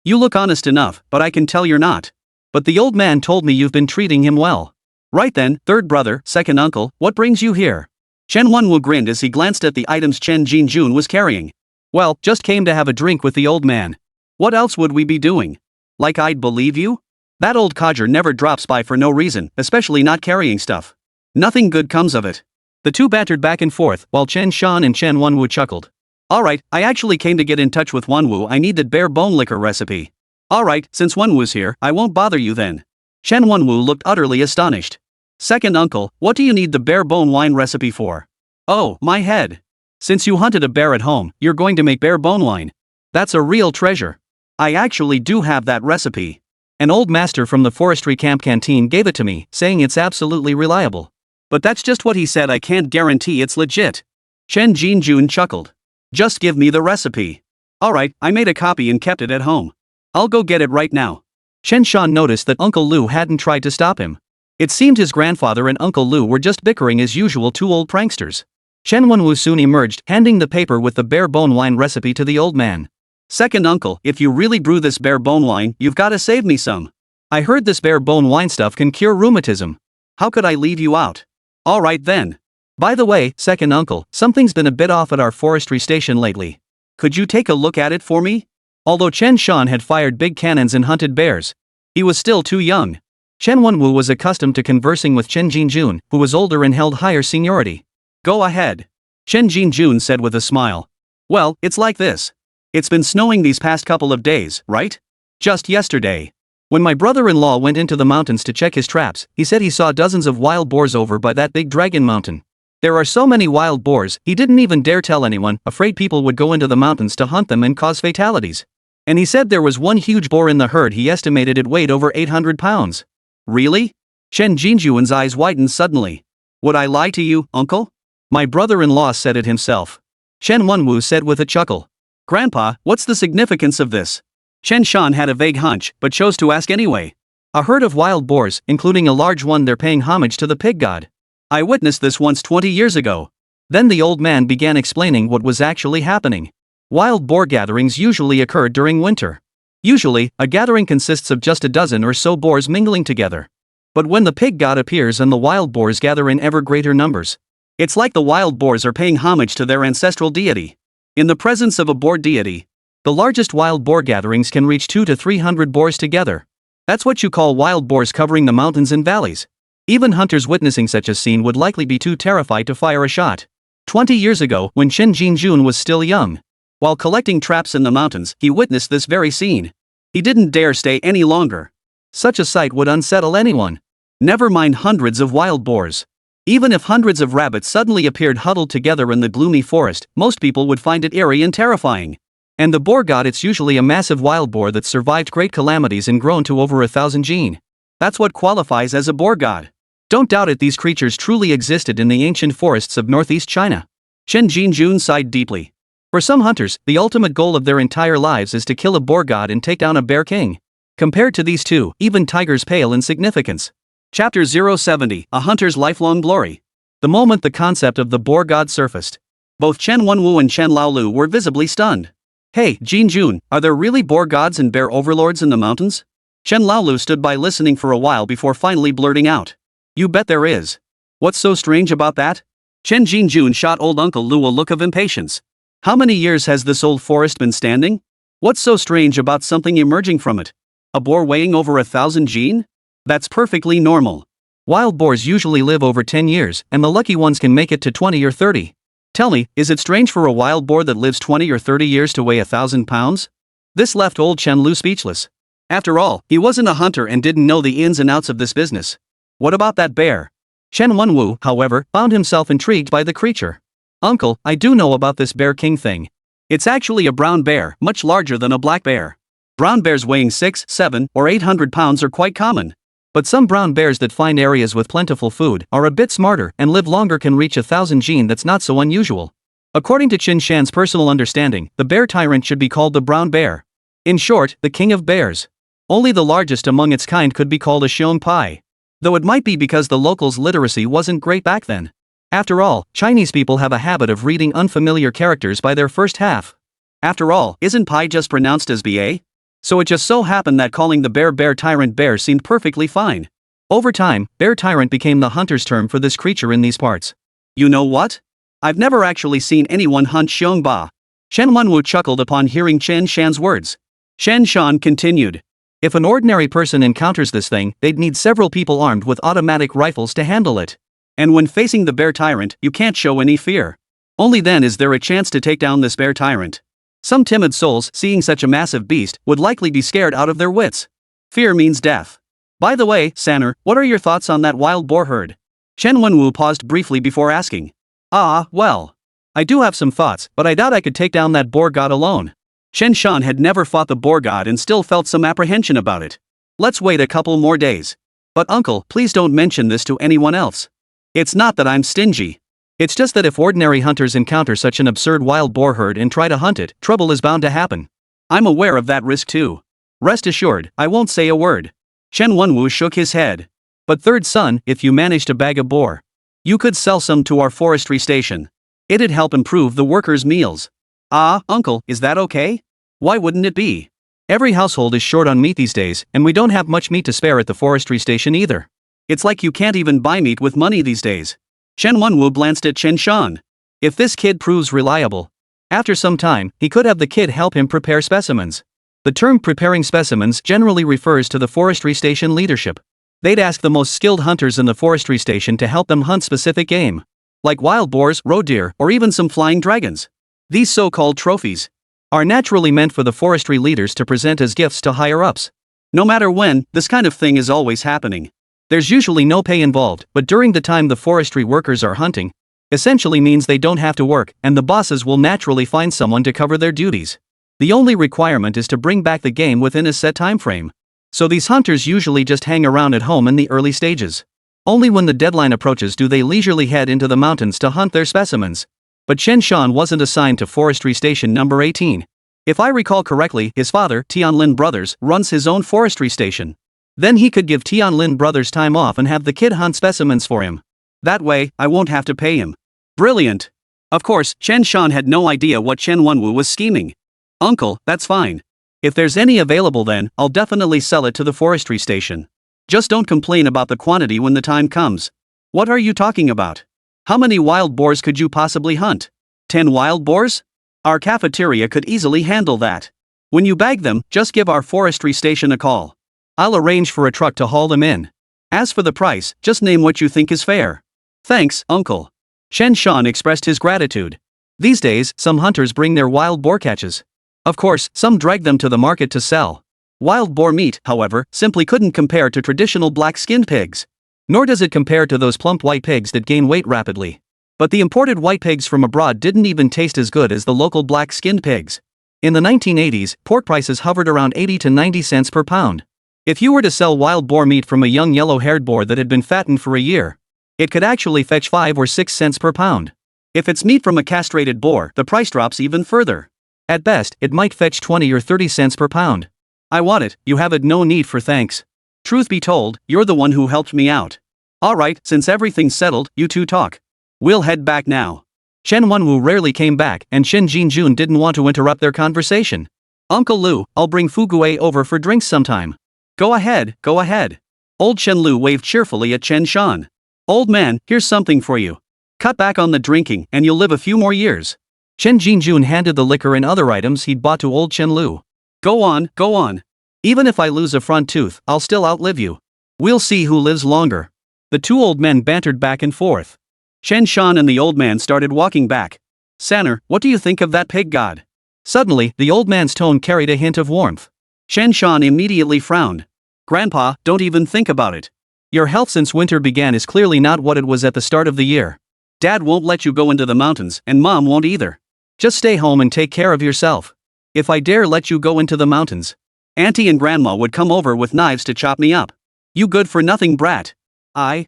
You look honest enough, but I can tell you're not.
But the old man told me you've been treating him well.
Right then, third brother, second uncle, what brings you here? Chen Wan'er grinned as he glanced at the items Chen Jin was carrying.
Well, just came to have a drink with the old man.
What else would we be doing? Like I'd believe you? That old codger never drops by for no reason, especially not carrying stuff. Nothing good comes of it.
The two bantered back and forth, while Chen Shan and Chen Wan'er chuckled.
Alright, I actually came to get in touch with Wan'er. I need that bare bone liquor recipe. Alright, since Wanwu's here, I won't bother you then. Chen Wan'er looked utterly astonished. Second uncle, what do you need the bare bone wine recipe for? Oh, my head. Since you hunted a bear at home, you're going to make bare bone wine. That's a real treasure. I actually do have that recipe.
An old master from the forestry camp canteen gave it to me, saying it's absolutely reliable.
But that's just what he said. I can't guarantee it's legit. Chen Jin chuckled. Just give me the recipe. Alright, I made a copy and kept it at home. I'll go get it right now.
Chen Shan noticed that Uncle Lu hadn't tried to stop him. It seemed his grandfather and Uncle Lu were just bickering as usual, two old pranksters. Chen Wan'er soon emerged, handing the paper with the bare bone wine recipe to the old man.
Second uncle, if you really brew this bare bone wine, you've gotta save me some.
I heard this bare bone wine stuff can cure rheumatism.
How could I leave you out? Alright then.
By the way, second uncle, something's been a bit off at our forestry station lately.
Could you take a look at it for me?
Although Chen Shan had fired big cannons and hunted bears,
he was still too young.
Chen Wan'er was accustomed to conversing with Chen Jinjun, who was older and held higher seniority.
Go ahead. Chen Jinjun said with a smile. Well, it's like this. It's been snowing these past couple of days, right? Just yesterday.
When my brother-in-law went into the mountains to check his traps, he said he saw dozens of wild boars over by that big dragon mountain. There are so many wild boars, he didn't even dare tell anyone, afraid people would go into the mountains to hunt them and cause fatalities. And he said there was one huge boar in the herd. He estimated it weighed over 800 pounds.
Really? Chen Jinjuan's eyes widened suddenly. Would I lie to you, uncle?
My brother-in-law said it himself.
Chen Wan'er said with a chuckle. Grandpa, what's the significance of this? Chen Shan had a vague hunch, but chose to ask anyway.
A herd of wild boars, including a large one, they're paying homage to the pig god.
I witnessed this once 20 years ago.
Then the old man began explaining what was actually happening. Wild boar gatherings usually occurred during winter. Usually, a gathering consists of just a dozen or so boars mingling together. But when the pig god appears and the wild boars gather in ever greater numbers,
it's like the wild boars are paying homage to their ancestral deity. In the presence of a boar deity,
the largest wild boar gatherings can reach 200 to 300 boars together. That's what you call wild boars covering the mountains and valleys. Even hunters witnessing such a scene would likely be too terrified to fire a shot. 20 years ago, when Chen Jinjun was still young,
while collecting traps in the mountains, he witnessed this very scene. He didn't dare stay any longer.
Such a sight would unsettle anyone.
Never mind hundreds of wild boars. Even if hundreds of rabbits suddenly appeared huddled together in the gloomy forest, most people would find it eerie and terrifying.
And the boar god, it's usually a massive wild boar that survived great calamities and grown to over 1,000 gene.
That's what qualifies as a boar god.
Don't doubt it, these creatures truly existed in the ancient forests of northeast China.
Chen Jinjun sighed deeply.
For some hunters, the ultimate goal of their entire lives is to kill a boar god and take down a bear king. Compared to these two, even tigers pale in significance.
Chapter 070, A Hunter's Lifelong Glory.
The moment the concept of the boar god surfaced,
both Chen Wan'er and Chen Laolu were visibly stunned. Hey, Jinjun, are there really boar gods and bear overlords in the mountains? Chen Laolu stood by listening for a while before finally blurting out. You bet there is. What's so strange about that? Chen Jinjun shot old Uncle Lu a look of impatience. How many years has this old forest been standing? What's so strange about something emerging from it? A boar weighing over 1,000 gene? That's perfectly normal.
Wild boars usually live over 10 years, and the lucky ones can make it to 20 or 30.
Tell me, is it strange for a wild boar that lives 20 or 30 years to weigh 1,000 pounds? This left old Chen Lu speechless. After all, he wasn't a hunter and didn't know the ins and outs of this business. What about that bear?
Chen Wan'er, however, found himself intrigued by the creature. Uncle, I do know about this bear king thing.
It's actually a brown bear, much larger than a black bear. Brown bears weighing 6, 7, or 800 pounds are quite common.
But some brown bears that find areas with plentiful food are a bit smarter and live longer, can reach 1,000 gene. That's not so unusual. According to Chen Shan's personal understanding, the bear tyrant should be called the brown bear. In short, the king of bears. Only the largest among its kind could be called a Xiong Pai. Though it might be because the locals' literacy wasn't great back then. After all, Chinese people have a habit of reading unfamiliar characters by their first half.
After all, isn't Pai just pronounced as ba? So it just so happened that calling the bear tyrant bear seemed perfectly fine.
Over time, bear tyrant became the hunter's term for this creature in these parts.
You know what? I've never actually seen anyone hunt Xiong Ba. Chen Wan'er chuckled upon hearing Chen Shan's words. Chen Shan continued.
If an ordinary person encounters this thing, they'd need several people armed with automatic rifles to handle it.
And when facing the bear tyrant, you can't show any fear. Only then is there a chance to take down this bear tyrant. Some timid souls, seeing such a massive beast, would likely be scared out of their wits. Fear means death. By the way, Sanner, what are your thoughts on that wild boar herd? Chen Wan'er paused briefly before asking.
Well. I do have some thoughts, but I doubt I could take down that boar god alone.
Chen Shan had never fought the boar god and still felt some apprehension about it. Let's wait a couple more days. But uncle, please don't mention this to anyone else. It's not that I'm stingy.
It's just that if ordinary hunters encounter such an absurd wild boar herd and try to hunt it, trouble is bound to happen.
I'm aware of that risk too. Rest assured, I won't say a word. Chen Wan'er shook his head.
But third son, if you manage to bag a boar,
you could sell some to our forestry station. It'd help improve the workers' meals. Ah, uncle, is that okay? Why wouldn't it be?
Every household is short on meat these days, and we don't have much meat to spare at the forestry station either.
It's like you can't even buy meat with money these days. Chen Wan'er glanced at Chen Shan.
If this kid proves reliable, after some time, he could have the kid help him prepare specimens. The term preparing specimens generally refers to the forestry station leadership. They'd ask the most skilled hunters in the forestry station to help them hunt specific game, like wild boars, roe deer, or even some flying dragons.
These so-called trophies
are naturally meant for the forestry leaders to present as gifts to higher-ups.
No matter when, this kind of thing is always happening.
There's usually no pay involved, but during the time the forestry workers are hunting, essentially means they don't have to work, and the bosses will naturally find someone to cover their duties. The only requirement is to bring back the game within a set time frame. So these hunters usually just hang around at home in the early stages. Only when the deadline approaches do they leisurely head into the mountains to hunt their specimens. But Chen Shan wasn't assigned to forestry station number 18. If I recall correctly, his father, Tianlin Brothers, runs his own forestry station. Then he could give Tianlin Brothers time off and have the kid hunt specimens for him.
That way, I won't have to pay him. Brilliant. Of course, Chen Shan had no idea what Chen Wan'er was scheming. Uncle, that's fine. If there's any available then, I'll definitely sell it to the forestry station. Just don't complain about the quantity when the time comes. What are you talking about? How many wild boars could you possibly hunt? 10 wild boars? Our cafeteria could easily handle that. When you bag them, just give our forestry station a call.
I'll arrange for a truck to haul them in.
As for the price, just name what you think is fair. Thanks, uncle.
Chen Shan expressed his gratitude. These days, some hunters bring their wild boar catches. Of course, some drag them to the market to sell.
Wild boar meat, however, simply couldn't compare to traditional black-skinned pigs.
Nor does it compare to those plump white pigs that gain weight rapidly. But the imported white pigs from abroad didn't even taste as good as the local black-skinned pigs. In the 1980s, pork prices hovered around 80 to 90 cents per pound. If you were to sell wild boar meat from a young yellow-haired boar that had been fattened for a year, it could actually fetch 5 or 6 cents per pound.
If it's meat from a castrated boar, the price drops even further.
At best, it might fetch 20 or 30 cents per pound.
I want it, you have it, no need for thanks. Truth be told, you're the one who helped me out. Alright, since everything's settled, you two talk. We'll head back now.
Chen Wan'er rarely came back, and Chen Jinjun didn't want to interrupt their conversation.
Uncle Lu, I'll bring Fugue over for drinks sometime. Go ahead, go ahead. Old Chen Lu waved cheerfully at Chen Shan. Old man, here's something for you. Cut back on the drinking, and you'll live a few more years.
Chen Jinjun handed the liquor and other items he'd bought to old Chen Lu.
Go on, go on.
Even if I lose a front tooth, I'll still outlive you.
We'll see who lives longer.
The two old men bantered back and forth.
Chen Shan and the old man started walking back. Sanner, what do you think of that pig god?
Suddenly, the old man's tone carried a hint of warmth.
Chen Shan immediately frowned. Grandpa, don't even think about it.
Your health since winter began is clearly not what it was at the start of the year.
Dad won't let you go into the mountains, and Mom won't either.
Just stay home and take care of yourself. If I dare let you go into the mountains,
Auntie and Grandma would come over with knives to chop me up. You good-for-nothing brat. I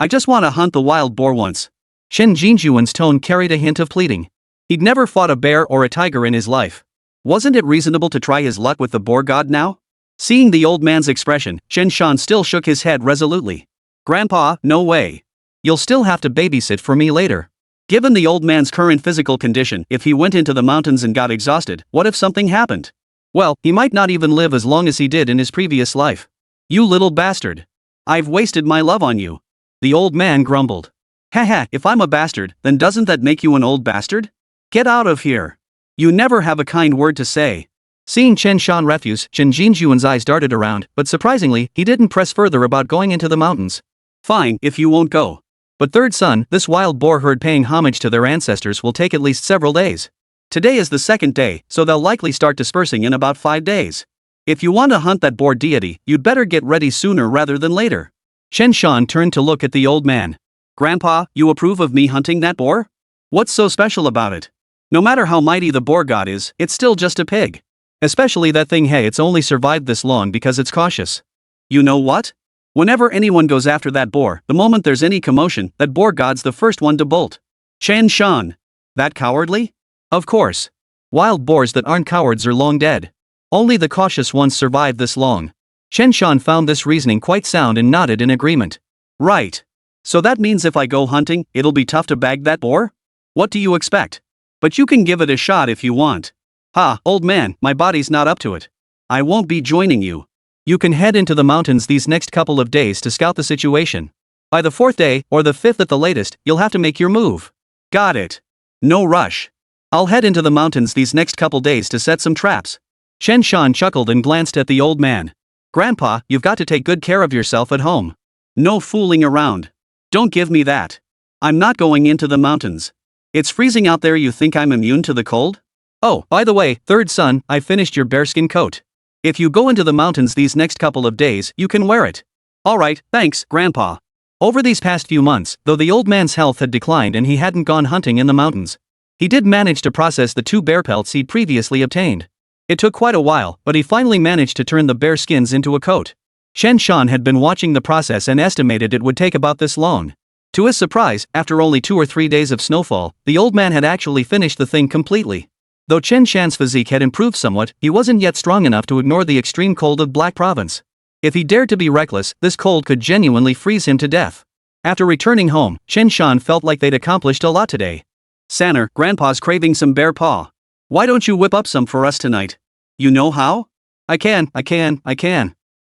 just want to hunt the wild boar once.
Shen Jinjuan's tone carried a hint of pleading. He'd never fought a bear or a tiger in his life.
Wasn't it reasonable to try his luck with the boar god now? Seeing the old man's expression, Chen Shan still shook his head resolutely. Grandpa, no way.
You'll still have to babysit for me later.
Given the old man's current physical condition, if he went into the mountains and got exhausted, what if something happened?
Well, he might not even live as long as he did in his previous life.
You little bastard. I've wasted my love on you.
The old man grumbled.
Haha, if I'm a bastard, then doesn't that make you an old bastard? Get out of here. You never have a kind word to say.
Seeing Chen Shan refuse, Chen Jinjuan's eyes darted around, but surprisingly, he didn't press further about going into the mountains.
Fine, if you won't go.
But third son, this wild boar herd paying homage to their ancestors will take at least several days.
Today is the second day, so they'll likely start dispersing in about 5 days. If you want to hunt that boar deity, you'd better get ready sooner rather than later.
Chen Shan turned to look at the old man.
Grandpa, you approve of me hunting that boar? What's so special about it? No matter how mighty the boar god is, it's still just a pig.
Especially that thing, hey, it's only survived this long because it's cautious.
You know what? Whenever anyone goes after that boar, the moment there's any commotion, that boar god's the first one to bolt. Chen Shan. That cowardly?
Of course. Wild boars that aren't cowards are long dead. Only the cautious ones survive this long. Chen Shan found this reasoning quite sound and nodded in agreement.
Right. So that means if I go hunting, it'll be tough to bag that boar? What do you expect? But you can give it a shot if you want. Ha, old man, my body's not up to it. I won't be joining you.
You can head into the mountains these next couple of days to scout the situation. By the 4th day, or the 5th at the latest, you'll have to make your move.
Got it. No rush.
I'll head into the mountains these next couple days to set some traps. Chen Shan chuckled and glanced at the old man. Grandpa, you've got to take good care of yourself at home.
No fooling around. Don't give me that. I'm not going into the mountains. It's freezing out there. You think I'm immune to the cold?
Oh, by the way, third son, I finished your bearskin coat. If you go into the mountains these next couple of days, you can wear it.
Alright, thanks, Grandpa.
Over these past few months, though the old man's health had declined and he hadn't gone hunting in the mountains, he did manage to process the 2 bear pelts he'd previously obtained. It took quite a while, but he finally managed to turn the bear skins into a coat. Chen Shan had been watching the process and estimated it would take about this long. To his surprise, after only 2 or 3 days of snowfall, the old man had actually finished the thing completely. Though Chen Shan's physique had improved somewhat, he wasn't yet strong enough to ignore the extreme cold of Black Province. If he dared to be reckless, this cold could genuinely freeze him to death. After returning home, Chen Shan felt like they'd accomplished a lot today.
Sanner, Grandpa's craving some bear paw. Why don't you whip up some for us tonight? You know how?
I can.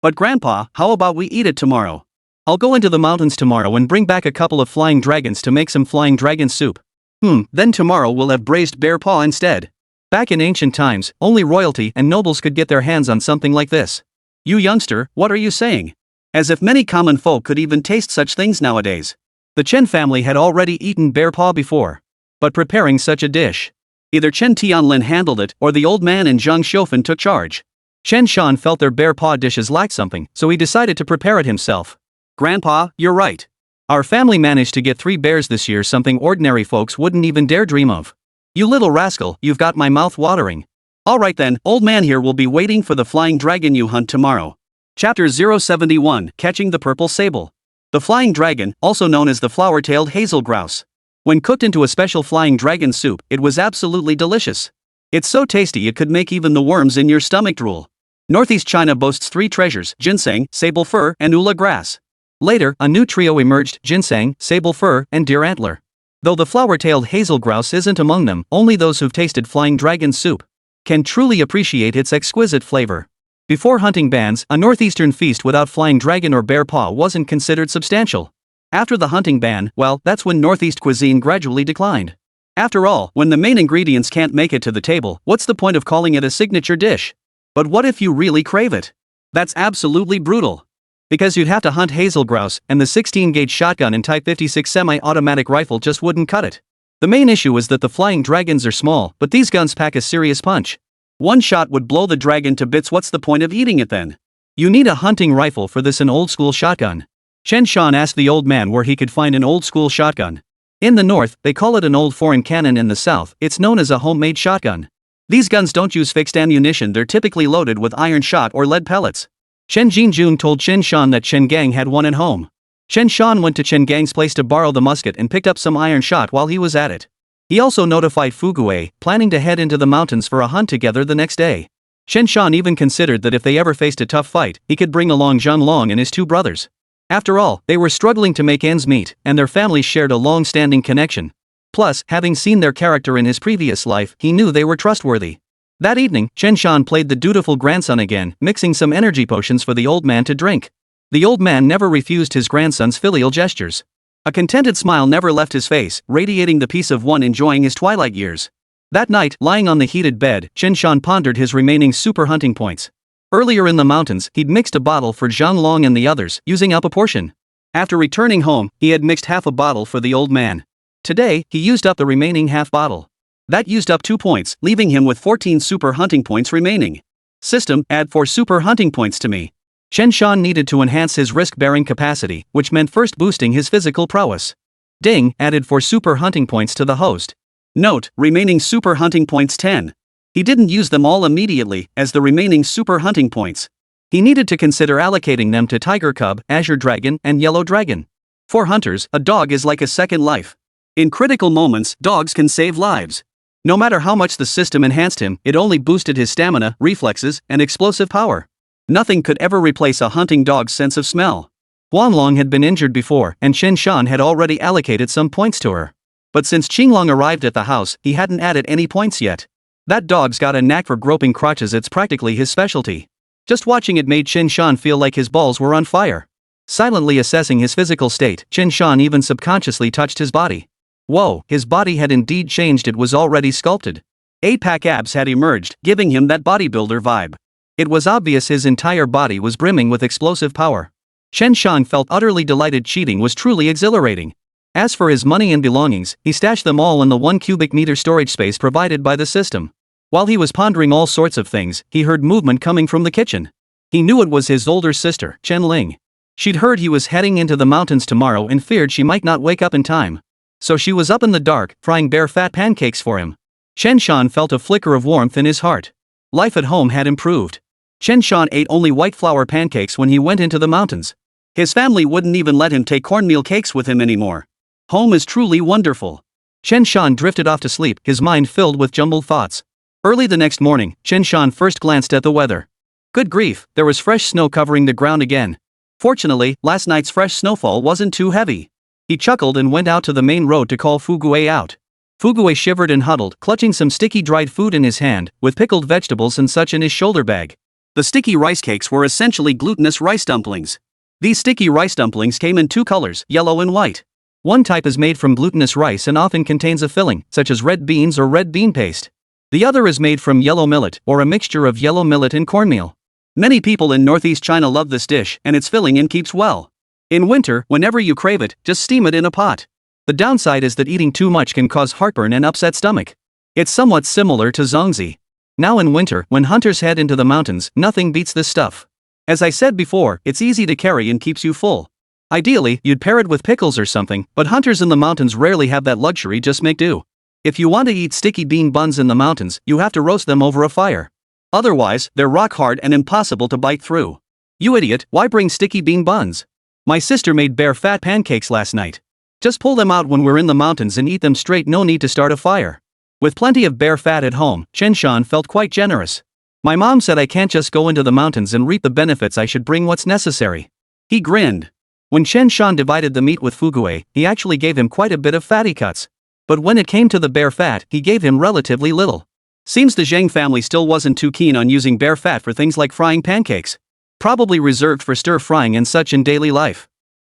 But Grandpa, how about we eat it tomorrow?
I'll go into the mountains tomorrow and bring back a couple of flying dragons to make some flying dragon soup.
Then tomorrow we'll have braised bear paw instead.
Back in ancient times, only royalty and nobles could get their hands on something like this.
You youngster, what are you saying? As if many common folk could even taste such things nowadays.
The Chen family had already eaten bear paw before. But preparing such a dish,
either Chen Tianlin handled it or the old man and Zhang Xiufan took charge.
Chen Shan felt their bear paw dishes lacked something, so he decided to prepare it himself.
Grandpa, you're right.
Our family managed to get 3 bears this year, something ordinary folks wouldn't even dare dream of. You little rascal, you've got my mouth watering.
Alright then, old man here will be waiting for the flying dragon you hunt tomorrow. Chapter 071, Catching the Purple Sable. The flying dragon, also known as the flower-tailed hazel grouse. When cooked into a special flying dragon soup, it was absolutely delicious. It's so tasty it could make even the worms in your stomach drool. Northeast China boasts 3 treasures: ginseng, sable fir, and ula grass.
Later, a new trio emerged: ginseng, sable fir, and deer antler. Though the flower-tailed hazel grouse isn't among them, only those who've tasted flying dragon soup can truly appreciate its exquisite flavor. Before hunting bans, a northeastern feast without flying dragon or bear paw wasn't considered substantial. After the hunting ban, well, that's when Northeast cuisine gradually declined. After all, when the main ingredients can't make it to the table, what's the point of calling it a signature dish? But what if you really crave it? That's absolutely brutal. Because you'd have to hunt hazel grouse, and the 16-gauge shotgun and Type 56 semi-automatic rifle just wouldn't cut it. The main issue is that the flying dragons are small, but these guns pack a serious punch. One shot would blow the dragon to bits. What's the point of eating it then? You need a hunting rifle for this, an old-school shotgun. Chen Shan asked the old man where he could find an old-school shotgun. In the north, they call it an old foreign cannon. In the south, it's known as a homemade shotgun. These guns don't use fixed ammunition, they're typically loaded with iron shot or lead pellets. Chen Jinjun told Chen Shan that Chen Gang had one at home. Chen Shan went to Chen Gang's place to borrow the musket and picked up some iron shot while he was at it. He also notified Fu Gui, planning to head into the mountains for a hunt together the next day. Chen Shan even considered that if they ever faced a tough fight, he could bring along Zhang Long and his 2 brothers. After all, they were struggling to make ends meet, and their families shared a long-standing connection. Plus, having seen their character in his previous life, he knew they were trustworthy. That evening, Chen Shan played the dutiful grandson again, mixing some energy potions for the old man to drink. The old man never refused his grandson's filial gestures. A contented smile never left his face, radiating the peace of one enjoying his twilight years. That night, lying on the heated bed, Chen Shan pondered his remaining super hunting points. Earlier in the mountains, he'd mixed a bottle for Zhang Long and the others, using up a portion. After returning home, he had mixed half a bottle for the old man. Today, he used up the remaining half bottle. That used up 2 points, leaving him with 14 super hunting points remaining. System, add 4 super hunting points to me. Chen Shan needed to enhance his risk-bearing capacity, which meant first boosting his physical prowess. Ding, added 4 super hunting points to the host.
Note, remaining super hunting points 10. He didn't use them all immediately, as the remaining super hunting points.
He needed to consider allocating them to Tiger Cub, Azure Dragon, and Yellow Dragon. For hunters, a dog is like a second life.
In critical moments, dogs can save lives. No matter how much the system enhanced him, it only boosted his stamina, reflexes, and explosive power. Nothing could ever replace a hunting dog's sense of smell.
Huanlong had been injured before, and Chen Shan had already allocated some points to her. But since Qinglong arrived at the house, he hadn't added any points yet. That dog's got a knack for groping crotches, it's practically his specialty. Just watching it made Chen Shan feel like his balls were on fire. Silently assessing his physical state, Chen Shan even subconsciously touched his body. Whoa, his body had indeed changed, it was already sculpted. 8-pack abs had emerged, giving him that bodybuilder vibe. It was obvious his entire body was brimming with explosive power. Chen Shan felt utterly delighted. Cheating was truly exhilarating. As for his money and belongings, he stashed them all in the 1 cubic meter storage space provided by the system. While he was pondering all sorts of things, he heard movement coming from the kitchen. He knew it was his older sister, Chen Ling. She'd heard he was heading into the mountains tomorrow and feared she might not wake up in time. So she was up in the dark, frying bare fat pancakes for him. Chen Shan felt a flicker of warmth in his heart. Life at home had improved. Chen Shan ate only white flour pancakes when he went into the mountains. His family wouldn't even let him take cornmeal cakes with him anymore. Home is truly wonderful. Chen Shan drifted off to sleep, his mind filled with jumbled thoughts. Early the next morning, Chen Shan first glanced at the weather. Good grief, there was fresh snow covering the ground again. Fortunately, last night's fresh snowfall wasn't too heavy. He chuckled and went out to the main road to call Fugui out. Fugui shivered and huddled, clutching some sticky dried food in his hand, with pickled vegetables and such in his shoulder bag.
The sticky rice cakes were essentially glutinous rice dumplings. These sticky rice dumplings came in 2 colors, yellow and white.
One type is made from glutinous rice and often contains a filling, such as red beans or red bean paste. The other is made from yellow millet, or a mixture of yellow millet and cornmeal.
Many people in northeast China love this dish, and it's filling and keeps well. In winter, whenever you crave it, just steam it in a pot.
The downside is that eating too much can cause heartburn and upset stomach. It's somewhat similar to zongzi. Now in winter, when hunters head into the mountains, nothing beats this stuff. As I said before, it's easy to carry and keeps you full. Ideally, you'd pair it with pickles or something, but hunters in the mountains rarely have that luxury, just make do. If you want to eat sticky bean buns in the mountains, you have to roast them over a fire. Otherwise, they're rock hard and impossible to bite through. You idiot, why bring sticky bean buns? My sister made bare fat pancakes last night. Just pull them out when we're in the mountains and eat them straight, no need to start a fire. With plenty of bare fat at home, Chen Shan felt quite generous. My mom said I can't just go into the mountains and reap the benefits, I should bring what's necessary. He grinned. When Chen Shan divided the meat with Fugui, he actually gave him quite a bit of fatty cuts. But when it came to the bare fat, he gave him relatively little. Seems the Zhang family still wasn't too keen on using bare fat for things like frying pancakes. Probably reserved for stir-frying and such in daily life.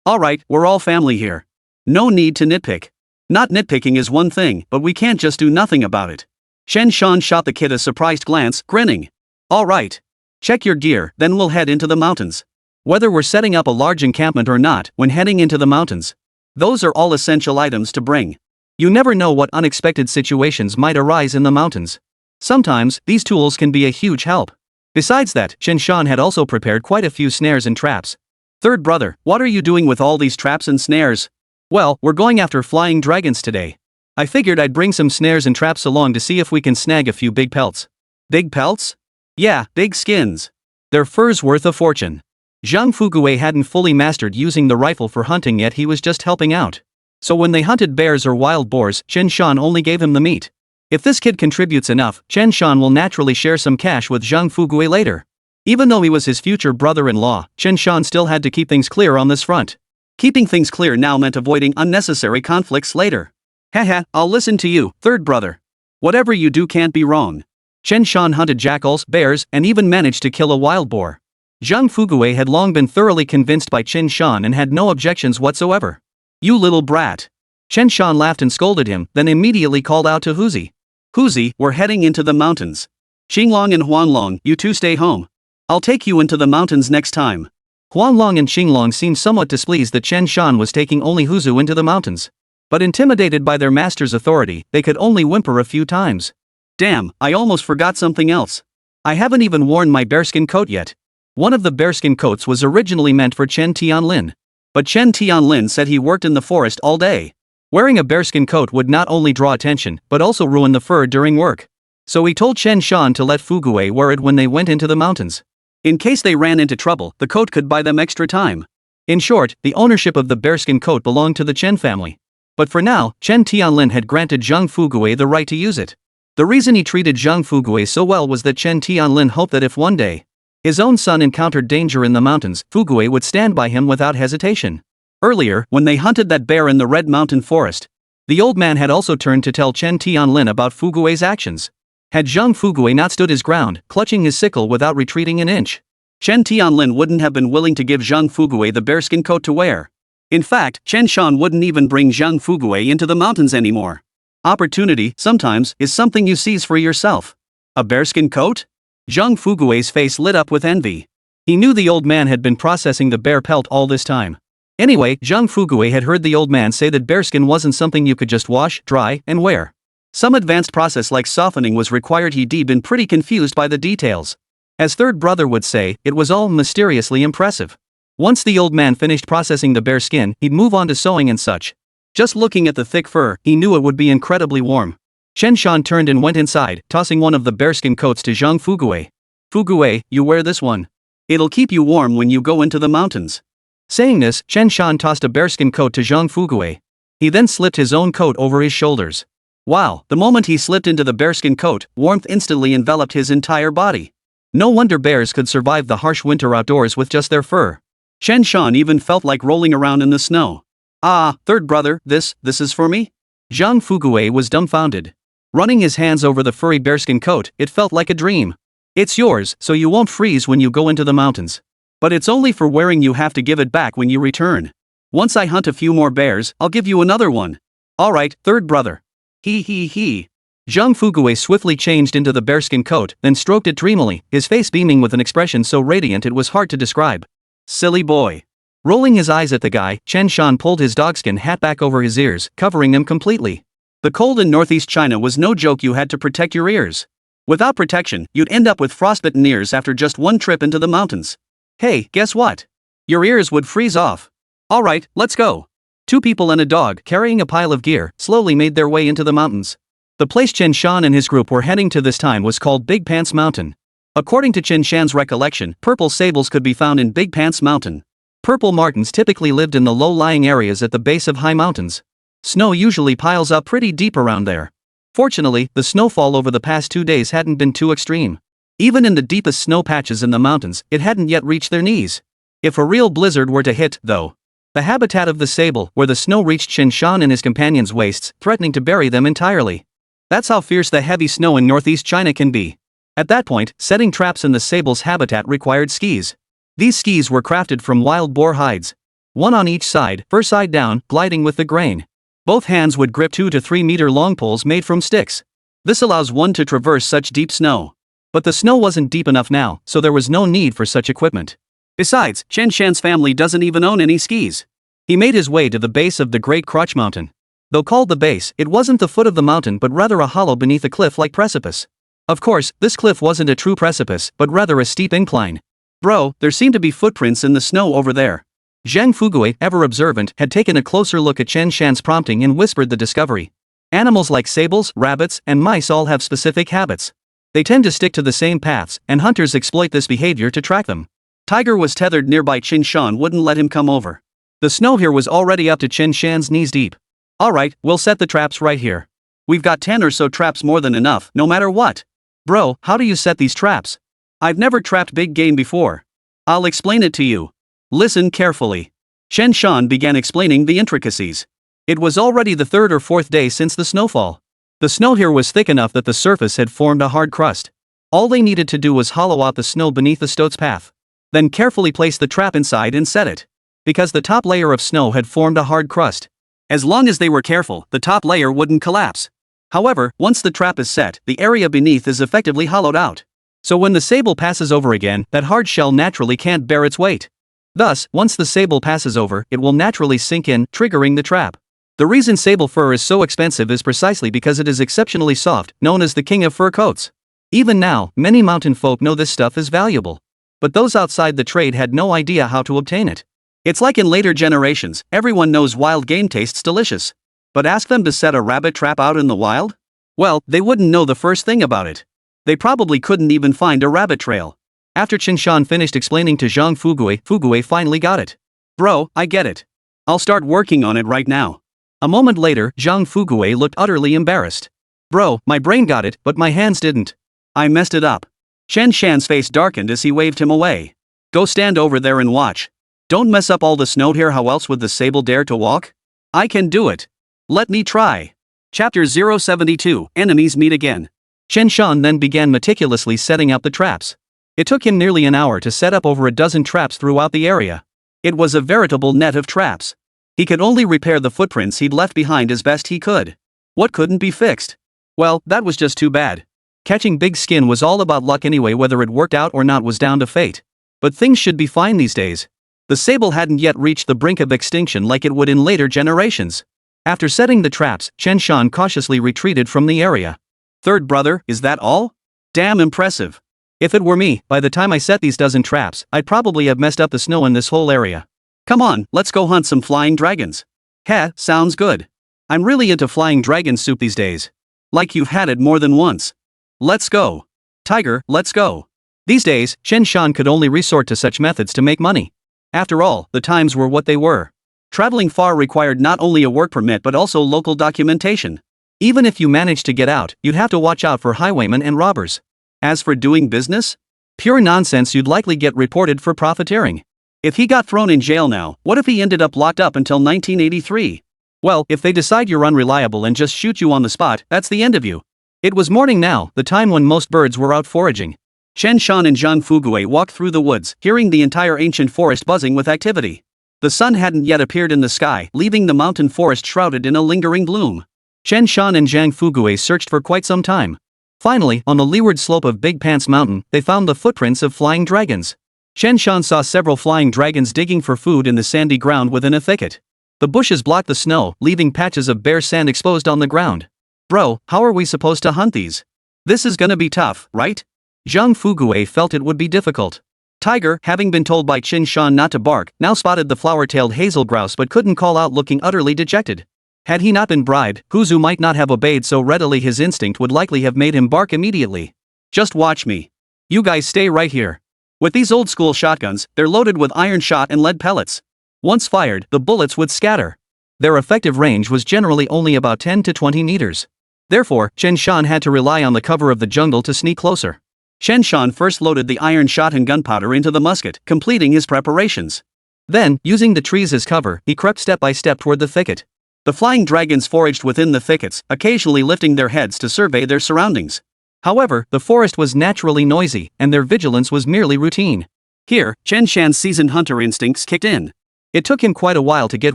Alright, we're all family here. No need to nitpick. Not nitpicking is one thing, but we can't just do nothing about it. Chen Shan shot the kid a surprised glance, grinning. Alright. Check your gear, then we'll head into the mountains. Whether we're setting up a large encampment or not, when heading into the mountains, those are all essential items to bring. You never know what unexpected situations might arise in the mountains. Sometimes, these tools can be a huge help. Besides that, Chen Shan had also prepared quite a few snares and traps. Third brother, what are you doing with all these traps and snares? Well, we're going after flying dragons today. I figured I'd bring some snares and traps along to see if we can snag a few big pelts. Big pelts? Yeah, big skins. Their fur's worth a fortune. Zhang Fugui hadn't fully mastered using the rifle for hunting yet, he was just helping out. So when they hunted bears or wild boars, Chen Shan only gave him the meat. If this kid contributes enough, Chen Shan will naturally share some cash with Zhang Fugui later. Even though he was his future brother-in-law, Chen Shan still had to keep things clear on this front. Keeping things clear now meant avoiding unnecessary conflicts later. Haha, I'll listen to you, third brother. Whatever you do can't be wrong. Chen Shan hunted jackals, bears, and even managed to kill a wild boar. Zhang Fugui had long been thoroughly convinced by Chen Shan and had no objections whatsoever. You little brat. Chen Shan laughed and scolded him, then immediately called out to Huzi. Huzi, we're heading into the mountains. Qinglong and Huanlong, you two stay home. I'll take you into the mountains next time. Huanlong and Qinglong seemed somewhat displeased that Chen Shan was taking only Huzu into the mountains. But intimidated by their master's authority, they could only whimper a few times. Damn, I almost forgot something else. I haven't even worn my bearskin coat yet. One of the bearskin coats was originally meant for Chen Tianlin. But Chen Tianlin said he worked in the forest all day. Wearing a bearskin coat would not only draw attention, but also ruin the fur during work. So he told Chen Shan to let Fugui wear it when they went into the mountains. In case they ran into trouble, the coat could buy them extra time. In short, the ownership of the bearskin coat belonged to the Chen family. But for now, Chen Tianlin had granted Zhang Fugui the right to use it. The reason he treated Zhang Fugui so well was that Chen Tianlin hoped that if one day his own son encountered danger in the mountains, Fugui would stand by him without hesitation. Earlier, when they hunted that bear in the Red Mountain Forest, the old man had also turned to tell Chen Tianlin about Fugui's actions. Had Zhang Fugui not stood his ground, clutching his sickle without retreating an inch, Chen Tianlin wouldn't have been willing to give Zhang Fugui the bearskin coat to wear. In fact, Chen Shan wouldn't even bring Zhang Fugui into the mountains anymore. Opportunity, sometimes, is something you seize for yourself. A bearskin coat? Zhang Fugui's face lit up with envy. He knew the old man had been processing the bear pelt all this time. Anyway, Zhang Fugui had heard the old man say that bearskin wasn't something you could just wash, dry, and wear. Some advanced process like softening was required. He'd been pretty confused by the details. As third brother would say, it was all mysteriously impressive. Once the old man finished processing the bear skin, he'd move on to sewing and such. Just looking at the thick fur, he knew it would be incredibly warm. Chen Shan turned and went inside, tossing one of the bearskin coats to Zhang Fugui. Fugui, you wear this one. It'll keep you warm when you go into the mountains. Saying this, Chen Shan tossed a bearskin coat to Zhang Fugui. He then slipped his own coat over his shoulders. Wow, the moment he slipped into the bearskin coat, warmth instantly enveloped his entire body. No wonder bears could survive the harsh winter outdoors with just their fur. Chen Shan even felt like rolling around in the snow. Ah, third brother, this is for me? Zhang Fugui was dumbfounded. Running his hands over the furry bearskin coat, it felt like a dream. It's yours, so you won't freeze when you go into the mountains. But it's only for wearing. You have to give it back when you return. Once I hunt a few more bears, I'll give you another one. Alright, third brother. He. Zhang Fugui swiftly changed into the bearskin coat, then stroked it dreamily, his face beaming with an expression so radiant it was hard to describe. Silly boy. Rolling his eyes at the guy, Chen Shan pulled his dogskin hat back over his ears, covering them completely. The cold in northeast China was no joke. You had to protect your ears. Without protection, you'd end up with frostbitten ears after just one trip into the mountains. Hey, guess what? Your ears would freeze off. Alright, let's go. Two people and a dog, carrying a pile of gear, slowly made their way into the mountains. The place Chen Shan and his group were heading to this time was called Big Pants Mountain. According to Chen Shan's recollection, purple sables could be found in Big Pants Mountain. Purple martens typically lived in the low-lying areas at the base of high mountains. Snow usually piles up pretty deep around there. Fortunately, the snowfall over the past 2 days hadn't been too extreme. Even in the deepest snow patches in the mountains, it hadn't yet reached their knees. If a real blizzard were to hit, though, the habitat of the sable, where the snow reached Chen Shan and his companions' waists, threatening to bury them entirely. That's how fierce the heavy snow in northeast China can be. At that point, setting traps in the sable's habitat required skis. These skis were crafted from wild boar hides. One on each side, fur side down, gliding with the grain. Both hands would grip 2 to 3 meter long poles made from sticks. This allows one to traverse such deep snow. But the snow wasn't deep enough now, so there was no need for such equipment. Besides, Chen Shan's family doesn't even own any skis. He made his way to the base of the Great Crotch Mountain. Though called the base, it wasn't the foot of the mountain but rather a hollow beneath a cliff-like precipice. Of course, this cliff wasn't a true precipice, but rather a steep incline. Bro, there seemed to be footprints in the snow over there. Zhang Fugui, ever observant, had taken a closer look at Chen Shan's prompting and whispered the discovery. Animals like sables, rabbits, and mice all have specific habits. They tend to stick to the same paths, and hunters exploit this behavior to track them. Tiger was tethered nearby. Chen Shan wouldn't let him come over. The snow here was already up to Chen Shan's knees deep. Alright, we'll set the traps right here. We've got 10 or so traps, more than enough, no matter what. Bro, how do you set these traps? I've never trapped big game before. I'll explain it to you. Listen carefully. Chen Shan began explaining the intricacies. It was already the 3rd or 4th day since the snowfall. The snow here was thick enough that the surface had formed a hard crust. All they needed to do was hollow out the snow beneath the stoat's path. Then carefully place the trap inside and set it. Because the top layer of snow had formed a hard crust. As long as they were careful, the top layer wouldn't collapse. However, once the trap is set, the area beneath is effectively hollowed out. So when the sable passes over again, that hard shell naturally can't bear its weight. Thus, once the sable passes over, it will naturally sink in, triggering the trap. The reason sable fur is so expensive is precisely because it is exceptionally soft, known as the king of fur coats. Even now, many mountain folk know this stuff is valuable. But those outside the trade had no idea how to obtain it. It's like in later generations, everyone knows wild game tastes delicious. But ask them to set a rabbit trap out in the wild? Well, they wouldn't know the first thing about it. They probably couldn't even find a rabbit trail. After Chen Shan finished explaining to Zhang Fugui, Fugui finally got it. Bro, I get it. I'll start working on it right now.
A moment later, Zhang Fuguei looked utterly embarrassed. Bro, my brain got it, but my hands didn't. I messed it up. Chen Shan's face darkened as he waved him away. Go stand over there and watch. Don't mess up all the snow here. How else would the sable dare to walk? I can do it. Let me try. Chapter 072, Enemies Meet Again.
Chen Shan then began meticulously setting up the traps. It took him nearly an hour to set up over a dozen traps throughout the area.
It was a veritable net of traps. He could only repair the footprints he'd left behind as best he could. What couldn't be fixed? Well, that was just too bad.
Catching big skin was all about luck anyway. Whether it worked out or not was down to fate. But things should be fine these days. The sable hadn't yet reached the brink of extinction like it would in later generations. After setting the traps, Chen Shan cautiously retreated from the area.
Third brother, is that all? Damn impressive.
If it were me, by the time I set these dozen traps, I'd probably have messed up the snow in this whole area.
Come on, let's go hunt some flying dragons. Heh, sounds good. I'm really into flying dragon soup these days. Like you've had it more than once. Let's go. Tiger, let's go.
These days, Chen Shan could only resort to such methods to make money. After all, the times were what they were.
Traveling far required not only a work permit but also local documentation.
Even if you managed to get out, you'd have to watch out for highwaymen and robbers.
As for doing business?
Pure nonsense. You'd likely get reported for profiteering.
If he got thrown in jail now, what if he ended up locked up until 1983?
Well, if they decide you're unreliable and just shoot you on the spot, that's the end of you. It was morning now, the time when most birds were out foraging.
Chen Shan and Zhang Fuguei walked through the woods, hearing the entire ancient forest buzzing with activity. The sun hadn't yet appeared in the sky, leaving the mountain forest shrouded in a lingering gloom.
Chen Shan and Zhang Fuguei searched for quite some time. Finally, on the leeward slope of Big Pants Mountain, they found the footprints of flying dragons. Chen Shan saw several flying dragons digging for food in the sandy ground within a thicket. The bushes blocked the snow, leaving patches of bare sand exposed on the ground.
Bro, how are we supposed to hunt these? This is gonna be tough, right?
Zhang Fuguei felt it would be difficult.
Tiger, having been told by Chen Shan not to bark, now spotted the flower-tailed hazel grouse but couldn't call out, looking utterly dejected. Had he not been bribed, Huzu might not have obeyed so readily. His instinct would likely have made him bark immediately. Just watch me. You guys stay right here. With these old-school shotguns, they're loaded with iron shot and lead pellets. Once fired, the bullets would scatter. Their effective range was generally only about 10 to 20 meters. Therefore, Chen Shan had to rely on the cover of the jungle to sneak closer. Chen Shan first loaded the iron shot and gunpowder into the musket, completing his preparations. Then, using the trees as cover, he crept step by step toward the thicket. The flying dragons foraged within the thickets, occasionally lifting their heads to survey their surroundings. However, the forest was naturally noisy, and their vigilance was merely routine. Here, Chen Shan's seasoned hunter instincts kicked in. It took him quite a while to get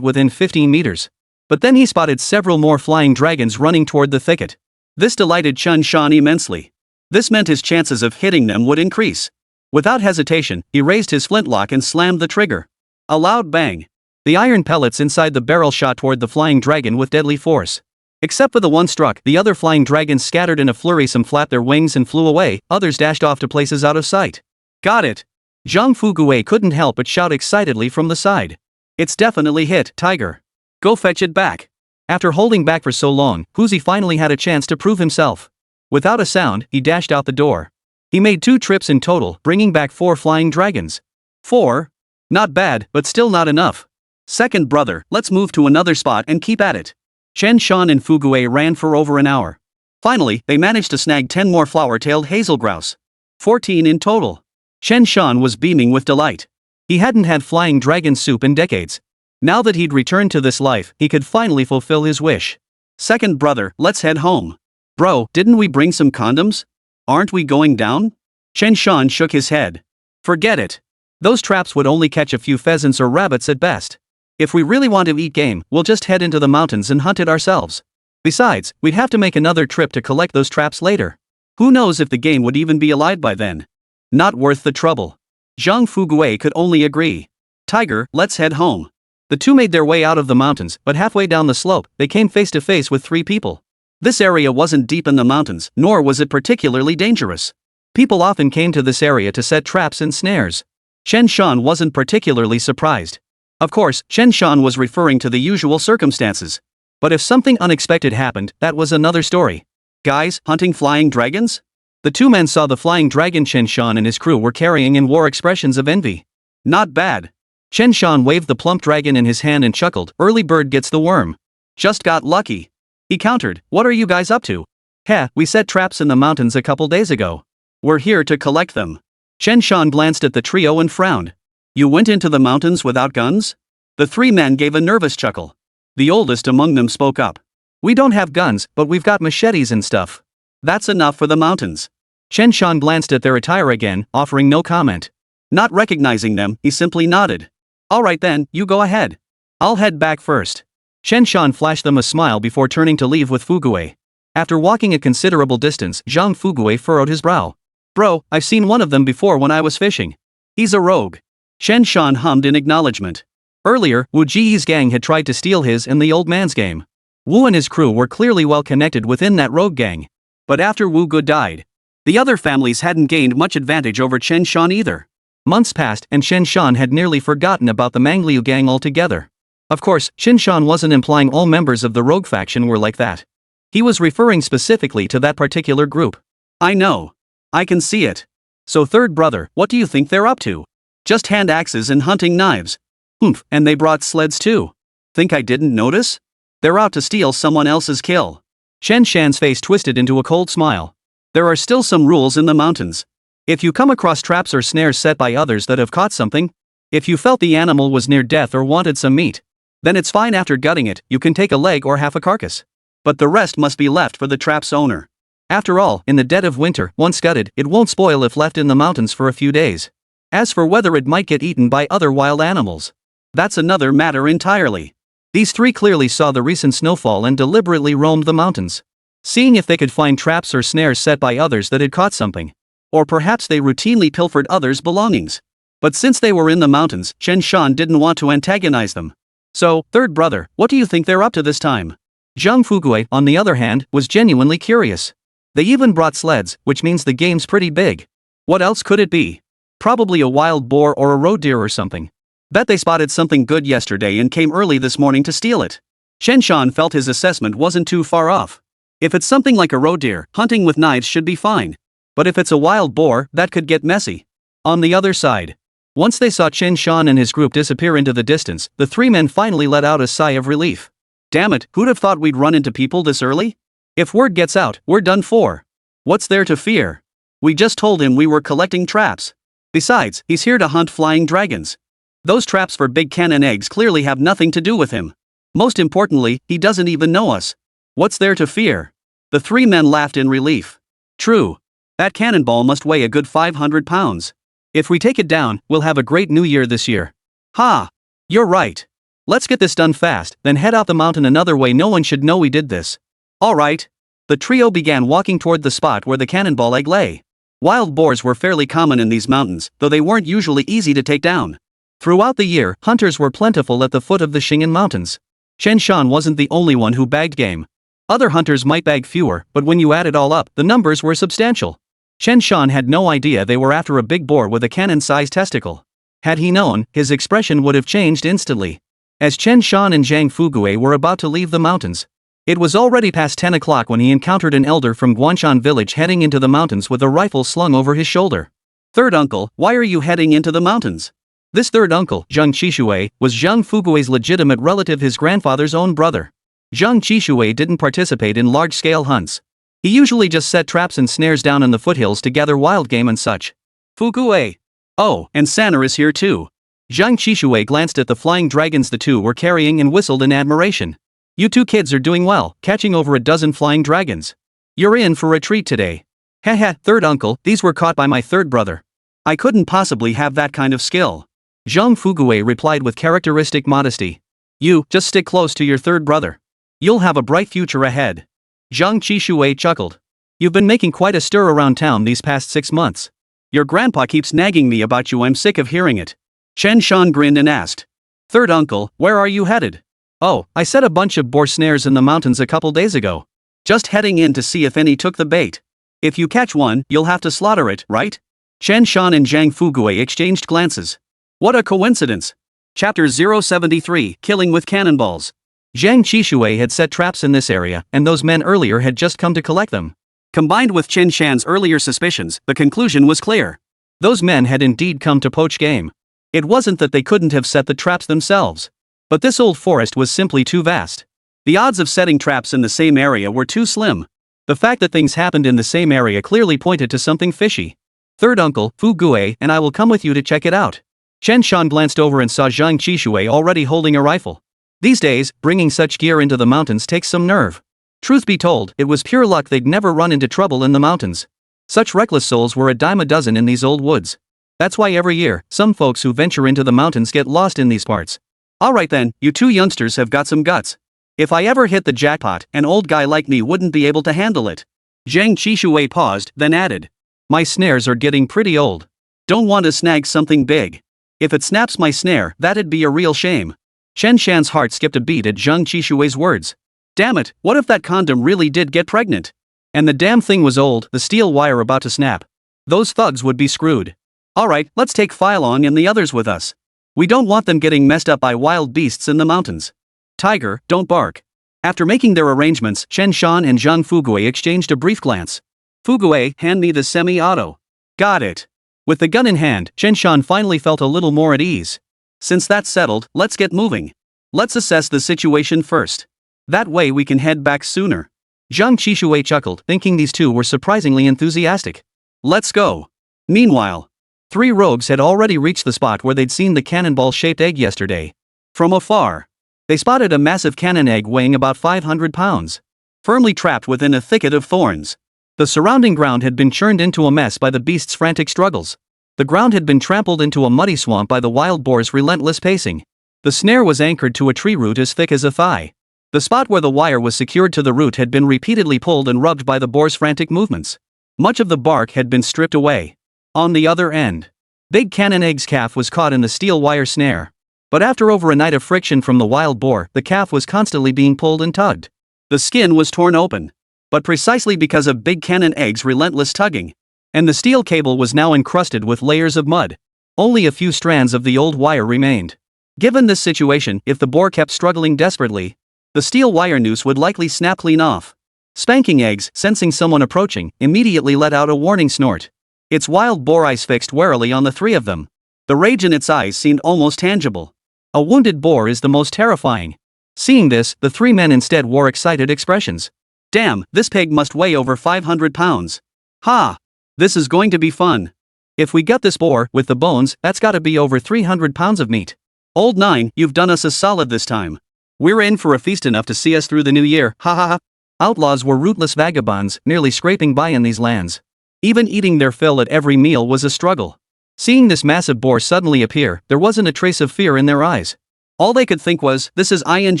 within 15 meters. But then he spotted several more flying dragons running toward the thicket. This delighted Chen Shan immensely. This meant his chances of hitting them would increase. Without hesitation, he raised his flintlock and slammed the trigger. A loud bang. The iron pellets inside the barrel shot toward the flying dragon with deadly force. Except for the one struck, the other flying dragons scattered in a flurry. Some flapped their wings and flew away, others dashed off to places out of sight. Got it. Zhang Fuguei couldn't help but shout excitedly from the side. It's definitely hit, Tiger. Go fetch it back. After holding back for so long, Huzi finally had a chance to prove himself. Without a sound, he dashed out the door. He made 2 trips in total, bringing back 4 flying dragons. 4? Not bad, but still not enough. Second brother, let's move to another spot and keep at it. Chen Shan and Fuguei ran for over an hour. Finally, they managed to snag 10 more flower-tailed hazel grouse. 14 in total. Chen Shan was beaming with delight. He hadn't had flying dragon soup in decades. Now that he'd returned to this life, he could finally fulfill his wish. Second brother, let's head home. Bro, didn't we bring some condoms? Aren't we going down? Chen Shan shook his head. Forget it. Those traps would only catch a few pheasants or rabbits at best. If we really want to eat game, we'll just head into the mountains and hunt it ourselves. Besides, we'd have to make another trip to collect those traps later. Who knows if the game would even be alive by then? Not worth the trouble. Zhang Fuguei could only agree. Tiger, let's head home. The two made their way out of the mountains, but halfway down the slope, they came face to face with 3 people. This area wasn't deep in the mountains, nor was it particularly dangerous. People often came to this area to set traps and snares. Chen Shan wasn't particularly surprised. Of course, Chen Shan was referring to the usual circumstances. But if something unexpected happened, that was another story. Guys, hunting flying dragons? The 2 men saw the flying dragon Chen Shan and his crew were carrying and wore expressions of envy. Not bad. Chen Shan waved the plump dragon in his hand and chuckled, early bird gets the worm. Just got lucky. He countered, what are you guys up to? Heh, we set traps in the mountains a couple days ago. We're here to collect them. Chen Shan glanced at the trio and frowned. You went into the mountains without guns? The three men gave a nervous chuckle. The oldest among them spoke up.
We don't have guns, but we've got machetes and stuff.
That's enough for the mountains.
Chen Shan glanced at their attire again, offering no comment.
Not recognizing them, he simply nodded. Alright then, you go ahead. I'll head back first.
Chen Shan flashed them a smile before turning to leave with Fugue. After walking a considerable distance, Zhang Fugue furrowed his brow. Bro, I've seen one of them before when I was fishing.
He's a rogue. Chen Shan hummed in acknowledgement.
Earlier, Wu Ji's gang had tried to steal his and the old man's game. Wu and his crew were clearly well connected within that rogue gang.
But after Wu Gu died, the other families hadn't gained much advantage over Chen Shan either.
Months passed and Chen Shan had nearly forgotten about the Mangliu gang altogether. Of course, Chen Shan wasn't implying all members of the rogue faction were like that. He was referring specifically to that particular group.
I know. I can see it. So third brother, what do you think they're up to? Just hand axes and hunting knives. Oomph, and they brought sleds too. Think I didn't notice? They're out to steal someone else's kill.
Chen Shan's face twisted into a cold smile.
There are still some rules in the mountains.
If you come across traps or snares set by others that have caught something, if you felt the animal was near death or wanted some meat, then it's fine. After gutting it, you can take a leg or half a carcass.
But the rest must be left for the trap's owner.
After all, in the dead of winter, once gutted, it won't spoil if left in the mountains for a few days. As for whether it might get eaten by other wild animals,
that's another matter entirely.
These three clearly saw the recent snowfall and deliberately roamed the mountains, seeing if they could find traps or snares set by others that had caught something.
Or perhaps they routinely pilfered others' belongings. But since they were in the mountains, Chen Shan didn't want to antagonize them. So, third brother, what do you think they're up to this time?
Zhang Fugue, on the other hand, was genuinely curious. They even brought sleds, which means the game's pretty big.
What else could it be?
Probably a wild boar or a roe deer or something.
Bet they spotted something good yesterday and came early this morning to steal it. Chen Shan felt his assessment wasn't too far off. If it's something like a roe deer, hunting with knives should be fine. But if it's a wild boar, that could get messy.
On the other side, once they saw Chen Shan and his group disappear into the distance, the three men finally let out a sigh of relief.
Damn it, who'd have thought we'd run into people this early?
If word gets out, we're done for.
What's there to fear? We just told him we were collecting traps. Besides, he's here to hunt flying dragons. Those traps for big cannon eggs clearly have nothing to do with him. Most importantly, he doesn't even know us. What's there to fear? The three men laughed in relief. True. That cannonball must weigh a good 500 pounds.
If we take it down, we'll have a great new year this year.
Ha! You're right.
Let's get this done fast, then head out the mountain another way. No one should know we did this.
Alright. The trio began walking toward the spot where the cannonball egg lay. Wild boars were fairly common in these mountains, though they weren't usually easy to take down.
Throughout the year, hunters were plentiful at the foot of the Xing'an Mountains. Chen Shan wasn't the only one who bagged game. Other hunters might bag fewer, but when you add it all up, the numbers were substantial. Chen Shan had no idea they were after a big boar with a cannon-sized testicle. Had he known, his expression would have changed instantly. As Chen Shan and Zhang Fugue were about to leave the mountains, it was already past 10 o'clock when he encountered an elder from Guanshan village heading into the mountains with a rifle slung over his shoulder.
Third uncle, why are you heading into the mountains?
This third uncle, Zhang Qishui, was Zhang Fugue's legitimate relative, his grandfather's own brother. Zhang Qishui didn't participate in large-scale hunts. He usually just set traps and snares down in the foothills to gather wild game and such.
Fugue. Oh, and Sanner is here too.
Zhang Qishui glanced at the flying dragons the two were carrying and whistled in admiration. You two kids are doing well, catching over a dozen flying dragons. You're in for a treat today. Heh, third uncle, these were caught by my third brother.
I couldn't possibly have that kind of skill.
Zhang Fugue replied with characteristic modesty. You, just stick close to your third brother. You'll have a bright future ahead. Zhang Qishui chuckled. You've been making quite a stir around town these past 6 months.
Your grandpa keeps nagging me about you. I'm sick of hearing it. Chen Shan grinned and asked. Third uncle, where are you headed?
Oh, I set a bunch of boar snares in the mountains a couple days ago.
Just heading in to see if any took the bait. If you catch one, you'll have to slaughter it, right? Chen Shan and Zhang Fugue exchanged glances. What a coincidence. Chapter 073, Killing with Cannonballs.
Zhang Qishui had set traps in this area, and those men earlier had just come to collect them.
Combined with Chen Shan's earlier suspicions, the conclusion was clear.
Those men had indeed come to poach game. It wasn't that they couldn't have set the traps themselves. But this old forest was simply too vast.
The odds of setting traps in the same area were too slim. The fact that things happened in the same area clearly pointed to something fishy. Third uncle, Fu Gue, and I will come with you to check it out. Chen Shan glanced over and saw Zhang Qishui already holding a rifle. These days, bringing such gear into the mountains takes some nerve. Truth be told, it was pure luck they'd never run into trouble in the mountains. Such reckless souls were a dime a dozen in these old woods. That's why every year, some folks who venture into the mountains get lost in these parts. Alright then, you two youngsters have got some guts. If I ever hit the jackpot, an old guy like me wouldn't be able to handle it. Zhang Qishui paused, then added. My snares are getting pretty old. Don't want to snag something big. If it snaps my snare, that'd be a real shame. Chen Shan's heart skipped a beat at Zhang Qishui's words. Damn it, what if that condom really did get pregnant? And the damn thing was old, the steel wire about to snap. Those thugs would be screwed. Alright, let's take Phylong and the others with us. We don't want them getting messed up by wild beasts in the mountains. Tiger, don't bark. After making their arrangements, Chen Shan and Zhang Fugue exchanged a brief glance. Fugue, hand me the semi-auto. Got it. With the gun in hand, Chen Shan finally felt a little more at ease. Since that's settled, let's get moving. Let's assess the situation first. That way we can head back sooner. Zhang Qishui chuckled, thinking these two were surprisingly enthusiastic. Let's go. Meanwhile, 3 rogues had already reached the spot where they'd seen the cannonball-shaped egg yesterday. From afar, they spotted a massive cannon egg weighing about 500 pounds, firmly trapped within a thicket of thorns. The surrounding ground had been churned into a mess by the beast's frantic struggles. The ground had been trampled into a muddy swamp by the wild boar's relentless pacing. The snare was anchored to a tree root as thick as a thigh. The spot where the wire was secured to the root had been repeatedly pulled and rubbed by the boar's frantic movements. Much of the bark had been stripped away. On the other end, Big Cannon Egg's calf was caught in the steel wire snare. But after over a night of friction from the wild boar, the calf was constantly being pulled and tugged. The skin was torn open. But precisely because of Big Cannon Egg's relentless tugging. And the steel cable was now encrusted with layers of mud. Only a few strands of the old wire remained. Given this situation, if the boar kept struggling desperately, the steel wire noose would likely snap clean off. Spanking Eggs, sensing someone approaching, immediately let out a warning snort. Its wild boar eyes fixed warily on the 3 of them. The rage in its eyes seemed almost tangible. A wounded boar is the most terrifying. Seeing this, the 3 men instead wore excited expressions. Damn, this pig must weigh over 500 pounds. Ha! This is going to be fun. If we gut this boar, with the bones, that's gotta be over 300 pounds of meat. Old 9, you've done us a solid this time. We're in for a feast enough to see us through the new year, ha ha ha. Outlaws were rootless vagabonds, merely scraping by in these lands. Even eating their fill at every meal was a struggle. Seeing this massive boar suddenly appear, there wasn't a trace of fear in their eyes. All they could think was, this is ing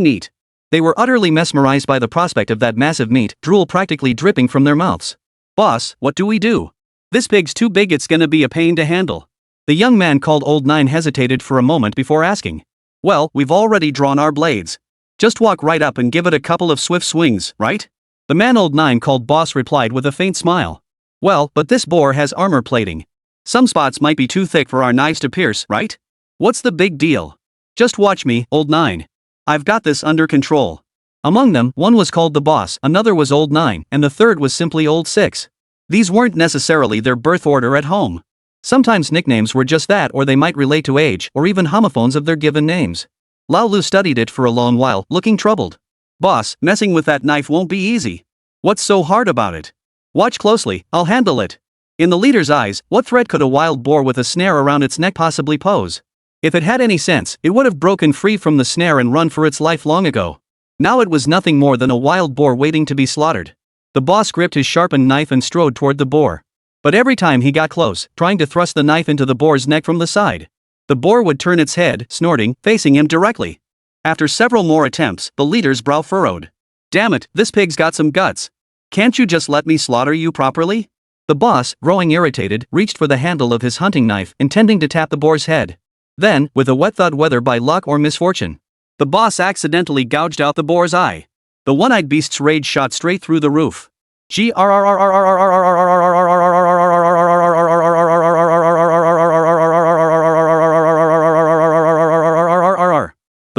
neat. They were utterly mesmerized by the prospect of that massive meat, drool practically dripping from their mouths. Boss, what do we do? This pig's too big, it's gonna be a pain to handle. The young man called Old 9 hesitated for a moment before asking. Well, we've already drawn our blades. Just walk right up and give it a couple of swift swings, right? The man Old 9 called Boss replied with a faint smile. Well, but this boar has armor plating. Some spots might be too thick for our knives to pierce, right? What's the big deal? Just watch me, Old 9. I've got this under control. Among them, one was called the Boss, another was Old 9, and the third was simply Old 6. These weren't necessarily their birth order at home. Sometimes nicknames were just that, or they might relate to age, or even homophones of their given names. Lao Lu studied it for a long while, looking troubled. Boss, messing with that knife won't be easy. What's so hard about it? Watch closely, I'll handle it. In the leader's eyes, what threat could a wild boar with a snare around its neck possibly pose? If it had any sense, it would have broken free from the snare and run for its life long ago. Now it was nothing more than a wild boar waiting to be slaughtered. The boss gripped his sharpened knife and strode toward the boar. But every time he got close, trying to thrust the knife into the boar's neck from the side, the boar would turn its head, snorting, facing him directly. After several more attempts, the leader's brow furrowed. Damn it, this pig's got some guts. Can't you just let me slaughter you properly? The boss, growing irritated, reached for the handle of his hunting knife, intending to tap the boar's head. Then, with a wet thud, whether by luck or misfortune, the boss accidentally gouged out the boar's eye. The one-eyed beast's rage shot straight through the roof. The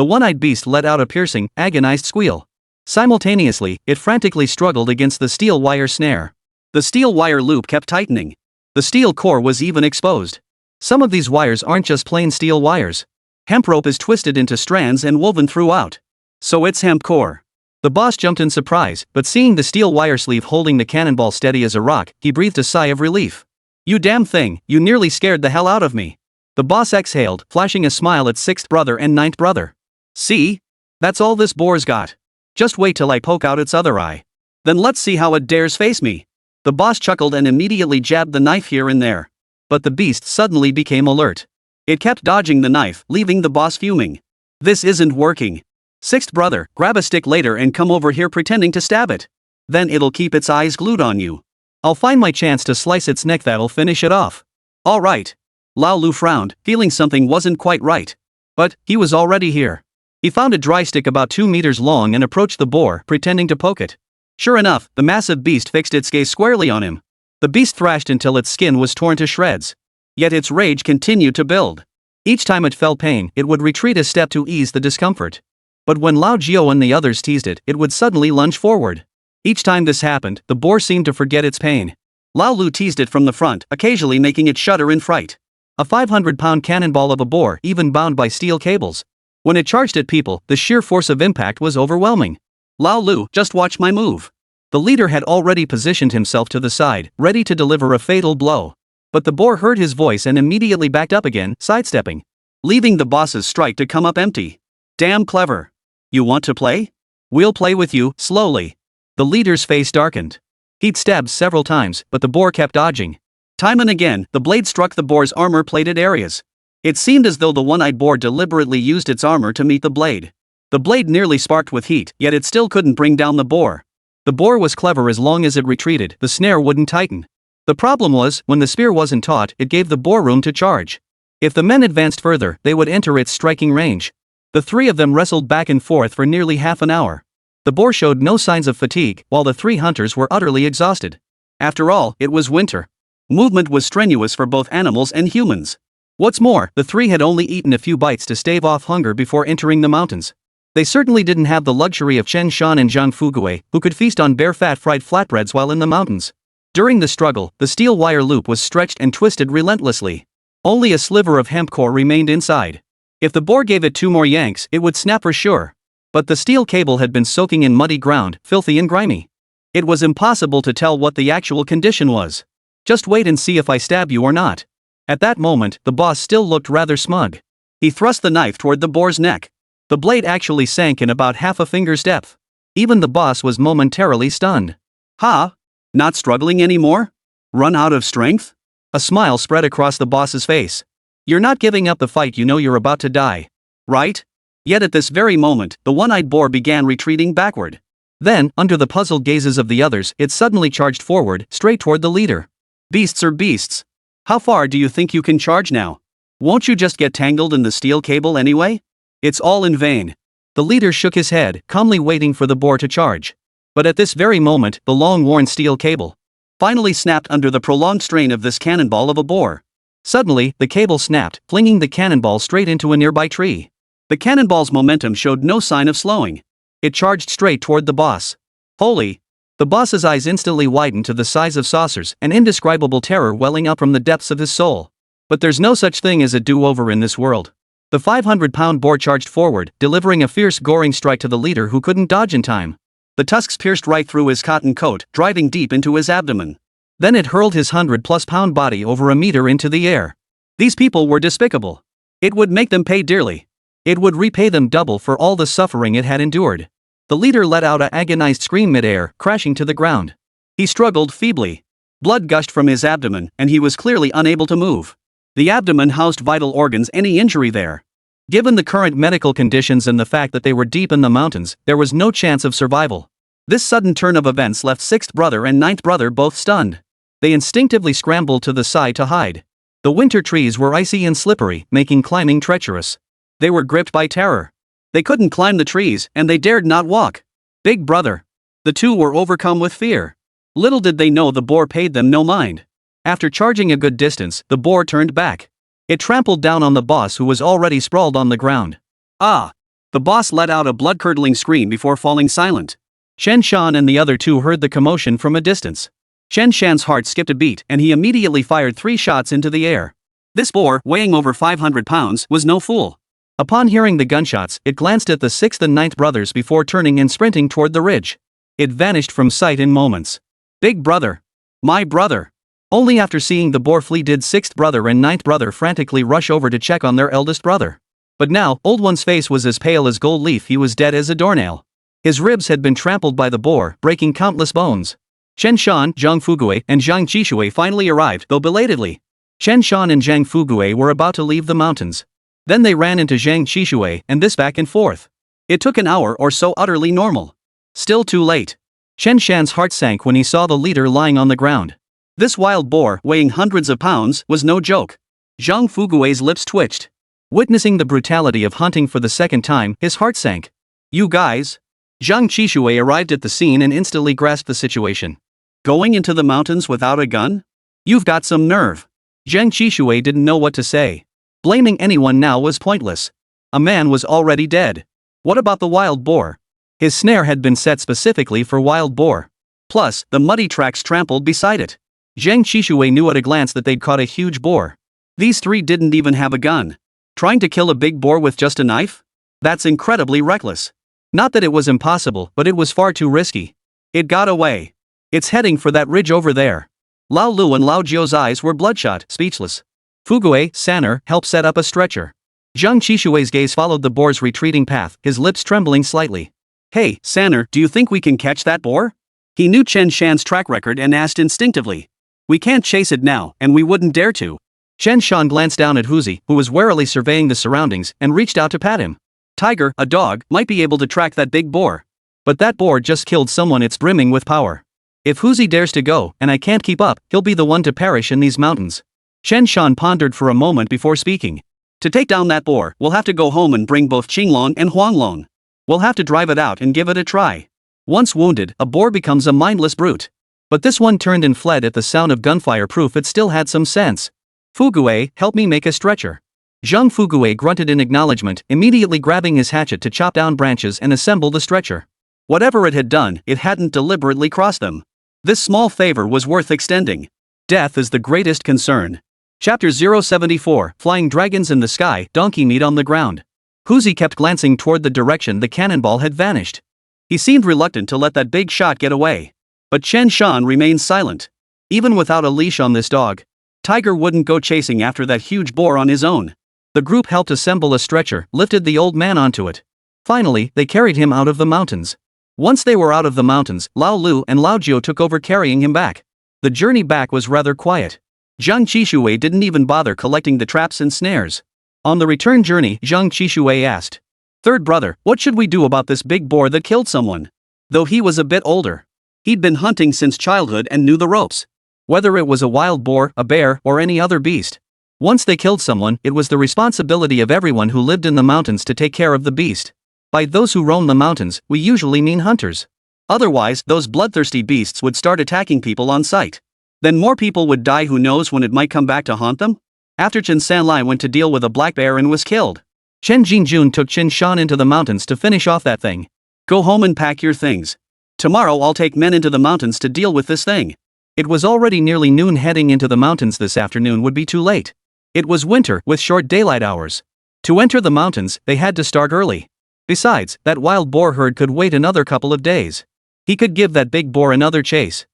one-eyed beast let out a piercing, agonized squeal. Simultaneously, it frantically struggled against the steel wire snare. The steel wire loop kept tightening. The steel core was even exposed. Some of these wires aren't just plain steel wires. Hemp rope is twisted into strands and woven throughout. So it's hemp core.
The boss jumped in surprise, but seeing the steel wire sleeve holding the cannonball steady as a rock, he breathed a sigh of relief. "You damn thing, you nearly scared the hell out of me." The boss exhaled, flashing a smile at sixth brother and ninth brother. "See? That's all this boar's got. Just wait till I poke out its other eye. Then let's see how it dares face me." The boss chuckled and immediately jabbed the knife here and there. But the beast suddenly became alert. It kept dodging the knife, leaving the boss fuming. "This isn't working. Sixth brother, grab a stick later and come over here pretending to stab it. Then it'll keep its eyes glued on you. I'll find my chance to slice its neck, that'll finish it off." "All right." Lao Lu frowned, feeling something wasn't quite right. But he was already here. He found a dry stick about 2 meters long and approached the boar, pretending to poke it. Sure enough, the massive beast fixed its gaze squarely on him. The beast thrashed until its skin was torn to shreds. Yet its rage continued to build. Each time it felt pain, it would retreat a step to ease the discomfort. But when Lao Jiao and the others teased it, it would suddenly lunge forward. Each time this happened, the boar seemed to forget its pain. Lao Lu teased it from the front, occasionally making it shudder in fright. A 500-pound cannonball of a boar, even bound by steel cables. When it charged at people, the sheer force of impact was overwhelming. "Lao Lu, just watch my move." The leader had already positioned himself to the side, ready to deliver a fatal blow. But the boar heard his voice and immediately backed up again, sidestepping, leaving the boss's strike to come up empty. "Damn clever. You want to play? We'll play with you." Slowly, the leader's face darkened. He'd stabbed several times, but the boar kept dodging. Time and again, the blade struck the boar's armor-plated areas. It seemed as though the one-eyed boar deliberately used its armor to meet the blade. The blade nearly sparked with heat, yet it still couldn't bring down the boar. The boar was clever. As long as it retreated, the snare wouldn't tighten. The problem was, when the spear wasn't taut, it gave the boar room to charge. If the men advanced further, they would enter its striking range. The three of them wrestled back and forth for nearly half an hour. The boar showed no signs of fatigue, while the three hunters were utterly exhausted. After all, it was winter. Movement was strenuous for both animals and humans. What's more, the three had only eaten a few bites to stave off hunger before entering the mountains. They certainly didn't have the luxury of Chen Shan and Zhang Fuguei, who could feast on bare-fat fried flatbreads while in the mountains. During the struggle, the steel wire loop was stretched and twisted relentlessly. Only a sliver of hemp core remained inside. If the boar gave it 2 more yanks, it would snap for sure. But the steel cable had been soaking in muddy ground, filthy and grimy. It was impossible to tell what the actual condition was. "Just wait and see if I stab you or not." At that moment, the boss still looked rather smug. He thrust the knife toward the boar's neck. The blade actually sank in about half a finger's depth. Even the boss was momentarily stunned. "Ha? Not struggling anymore? Run out of strength?" A smile spread across the boss's face. "You're not giving up the fight. You know you're about to die. Right?" Yet at this very moment, the one-eyed boar began retreating backward. Then, under the puzzled gazes of the others, it suddenly charged forward, straight toward the leader. "Beasts are beasts. How far do you think you can charge now? Won't you just get tangled in the steel cable anyway? It's all in vain." The leader shook his head, calmly waiting for the boar to charge. But at this very moment, the long-worn steel cable finally snapped under the prolonged strain of this cannonball of a boar. Suddenly, the cable snapped, flinging the cannonball straight into a nearby tree. The cannonball's momentum showed no sign of slowing. It charged straight toward the boss. Holy! The boss's eyes instantly widened to the size of saucers, an indescribable terror welling up from the depths of his soul. But there's no such thing as a do-over in this world. The 500-pound boar charged forward, delivering a fierce goring strike to the leader who couldn't dodge in time. The tusks pierced right through his cotton coat, driving deep into his abdomen. Then it hurled his 100-plus-pound body over a meter into the air. These people were despicable. It would make them pay dearly. It would repay them double for all the suffering it had endured. The leader let out an agonized scream mid-air, crashing to the ground. He struggled feebly. Blood gushed from his abdomen, and he was clearly unable to move. The abdomen housed vital organs. Any injury there, given the current medical conditions and the fact that they were deep in the mountains, there was no chance of survival. This sudden turn of events left sixth brother and ninth brother both stunned. They instinctively scrambled to the side to hide. The winter trees were icy and slippery, making climbing treacherous. They were gripped by terror. They couldn't climb the trees, and they dared not walk. Big brother. The two were overcome with fear. Little did they know the boar paid them no mind. After charging a good distance, the boar turned back. It trampled down on the boss, who was already sprawled on the ground. "Ah!" The boss let out a blood-curdling scream before falling silent. Chen Shan and the other two heard the commotion from a distance. Chen Shan's heart skipped a beat, and he immediately fired 3 shots into the air. This boar, weighing over 500 pounds, was no fool.
Upon hearing the gunshots, it glanced at the 6th and 9th brothers before turning and sprinting toward the ridge. It vanished from sight in moments. Big brother. My brother. Only after seeing the boar flee did 6th brother and 9th brother frantically rush over to check on their eldest brother. But now, old one's face was as pale as gold leaf. He was dead as a doornail. His ribs had been trampled by the boar, breaking countless bones. Chen Shan, Zhang Fugui, and Zhang Qishui finally arrived, though belatedly. Chen Shan and Zhang Fugui were about to leave the mountains. Then they ran into Zhang Qishui, and this back and forth. It took an hour or so, utterly normal. Still too late. Chen Shan's heart sank when he saw the leader lying on the ground. This wild boar, weighing hundreds of pounds, was no joke. Zhang Fugui's lips twitched. Witnessing the brutality of hunting for the second time, his heart sank. You guys? Zhang Qishui arrived at the scene and instantly grasped the situation. Going into the mountains without a gun? You've got some nerve. Zhang Qishui didn't know what to say. Blaming anyone now was pointless. A man was already dead. What about the wild boar? His snare had been set specifically for wild boar. Plus, the muddy tracks trampled beside it. Zhang Qishui knew at a glance that they'd caught a huge boar. These three didn't even have a gun. Trying to kill a big boar with just a knife? That's incredibly reckless. Not that it was impossible, but it was far too risky. It got away. It's heading for that ridge over there. Lao Lu and Lao Jiu's eyes were bloodshot, speechless. Fugui, Sanner, helped set up a stretcher. Zhang Qishui's gaze followed the boar's retreating path, his lips trembling slightly. Hey, Sanner, do you think we can catch that boar? He knew Chen Shan's track record and asked instinctively. We can't chase it now, and we wouldn't dare to. Chen Shan glanced down at Huzi, who was warily surveying the surroundings, and reached out to pat him. Tiger, a dog, might be able to track that big boar. But that boar just killed someone. It's brimming with power. If Huzi dares to go, and I can't keep up, he'll be the one to perish in these mountains. Chen Shan pondered for a moment before speaking. To take down that boar, we'll have to go home and bring both Qinglong and Huanglong. We'll have to drive it out and give it a try. Once wounded, a boar becomes a mindless brute. But this one turned and fled at the sound of gunfire, proof it still had some sense. Fugui, help me make a stretcher. Zhang Fugui grunted in acknowledgement, immediately grabbing his hatchet to chop down branches and assemble the stretcher. Whatever it had done, it hadn't deliberately crossed them. This small favor was worth extending. Death is the greatest concern. Chapter 074, Flying Dragons in the Sky, Donkey Meat on the Ground. Huzi kept glancing toward the direction the cannonball had vanished. He seemed reluctant to let that big shot get away. But Chen Shan remained silent. Even without a leash on this dog, Tiger wouldn't go chasing after that huge boar on his own. The group helped assemble a stretcher, lifted the old man onto it. Finally, they carried him out of the mountains. Once they were out of the mountains, Lao Lu and Lao Jiu took over carrying him back. The journey back was rather quiet. Zhang Qishui didn't even bother collecting the traps and snares. On the return journey, Zhang Qishui asked, "Third brother, what should we do about this big boar that killed someone?" Though he was a bit older, he'd been hunting since childhood and knew the ropes. Whether it was a wild boar, a bear, or any other beast. Once they killed someone, it was the responsibility of everyone who lived in the mountains to take care of the beast. By those who roam the mountains, we usually mean hunters. Otherwise, those bloodthirsty beasts would start attacking people on sight. Then more people would die. Who knows when it might come back to haunt them? After Chen Sanlai went to deal with a black bear and was killed. Chen Jinjun took Chen Shan into the mountains to finish off that thing. Go home and pack your things. Tomorrow I'll take men into the mountains to deal with this thing. It was already nearly noon. Heading into the mountains this afternoon would be too late. It was winter, with short daylight hours. To enter the mountains, they had to start early. Besides, that wild boar herd could wait another couple of days. He could give that big boar another chase.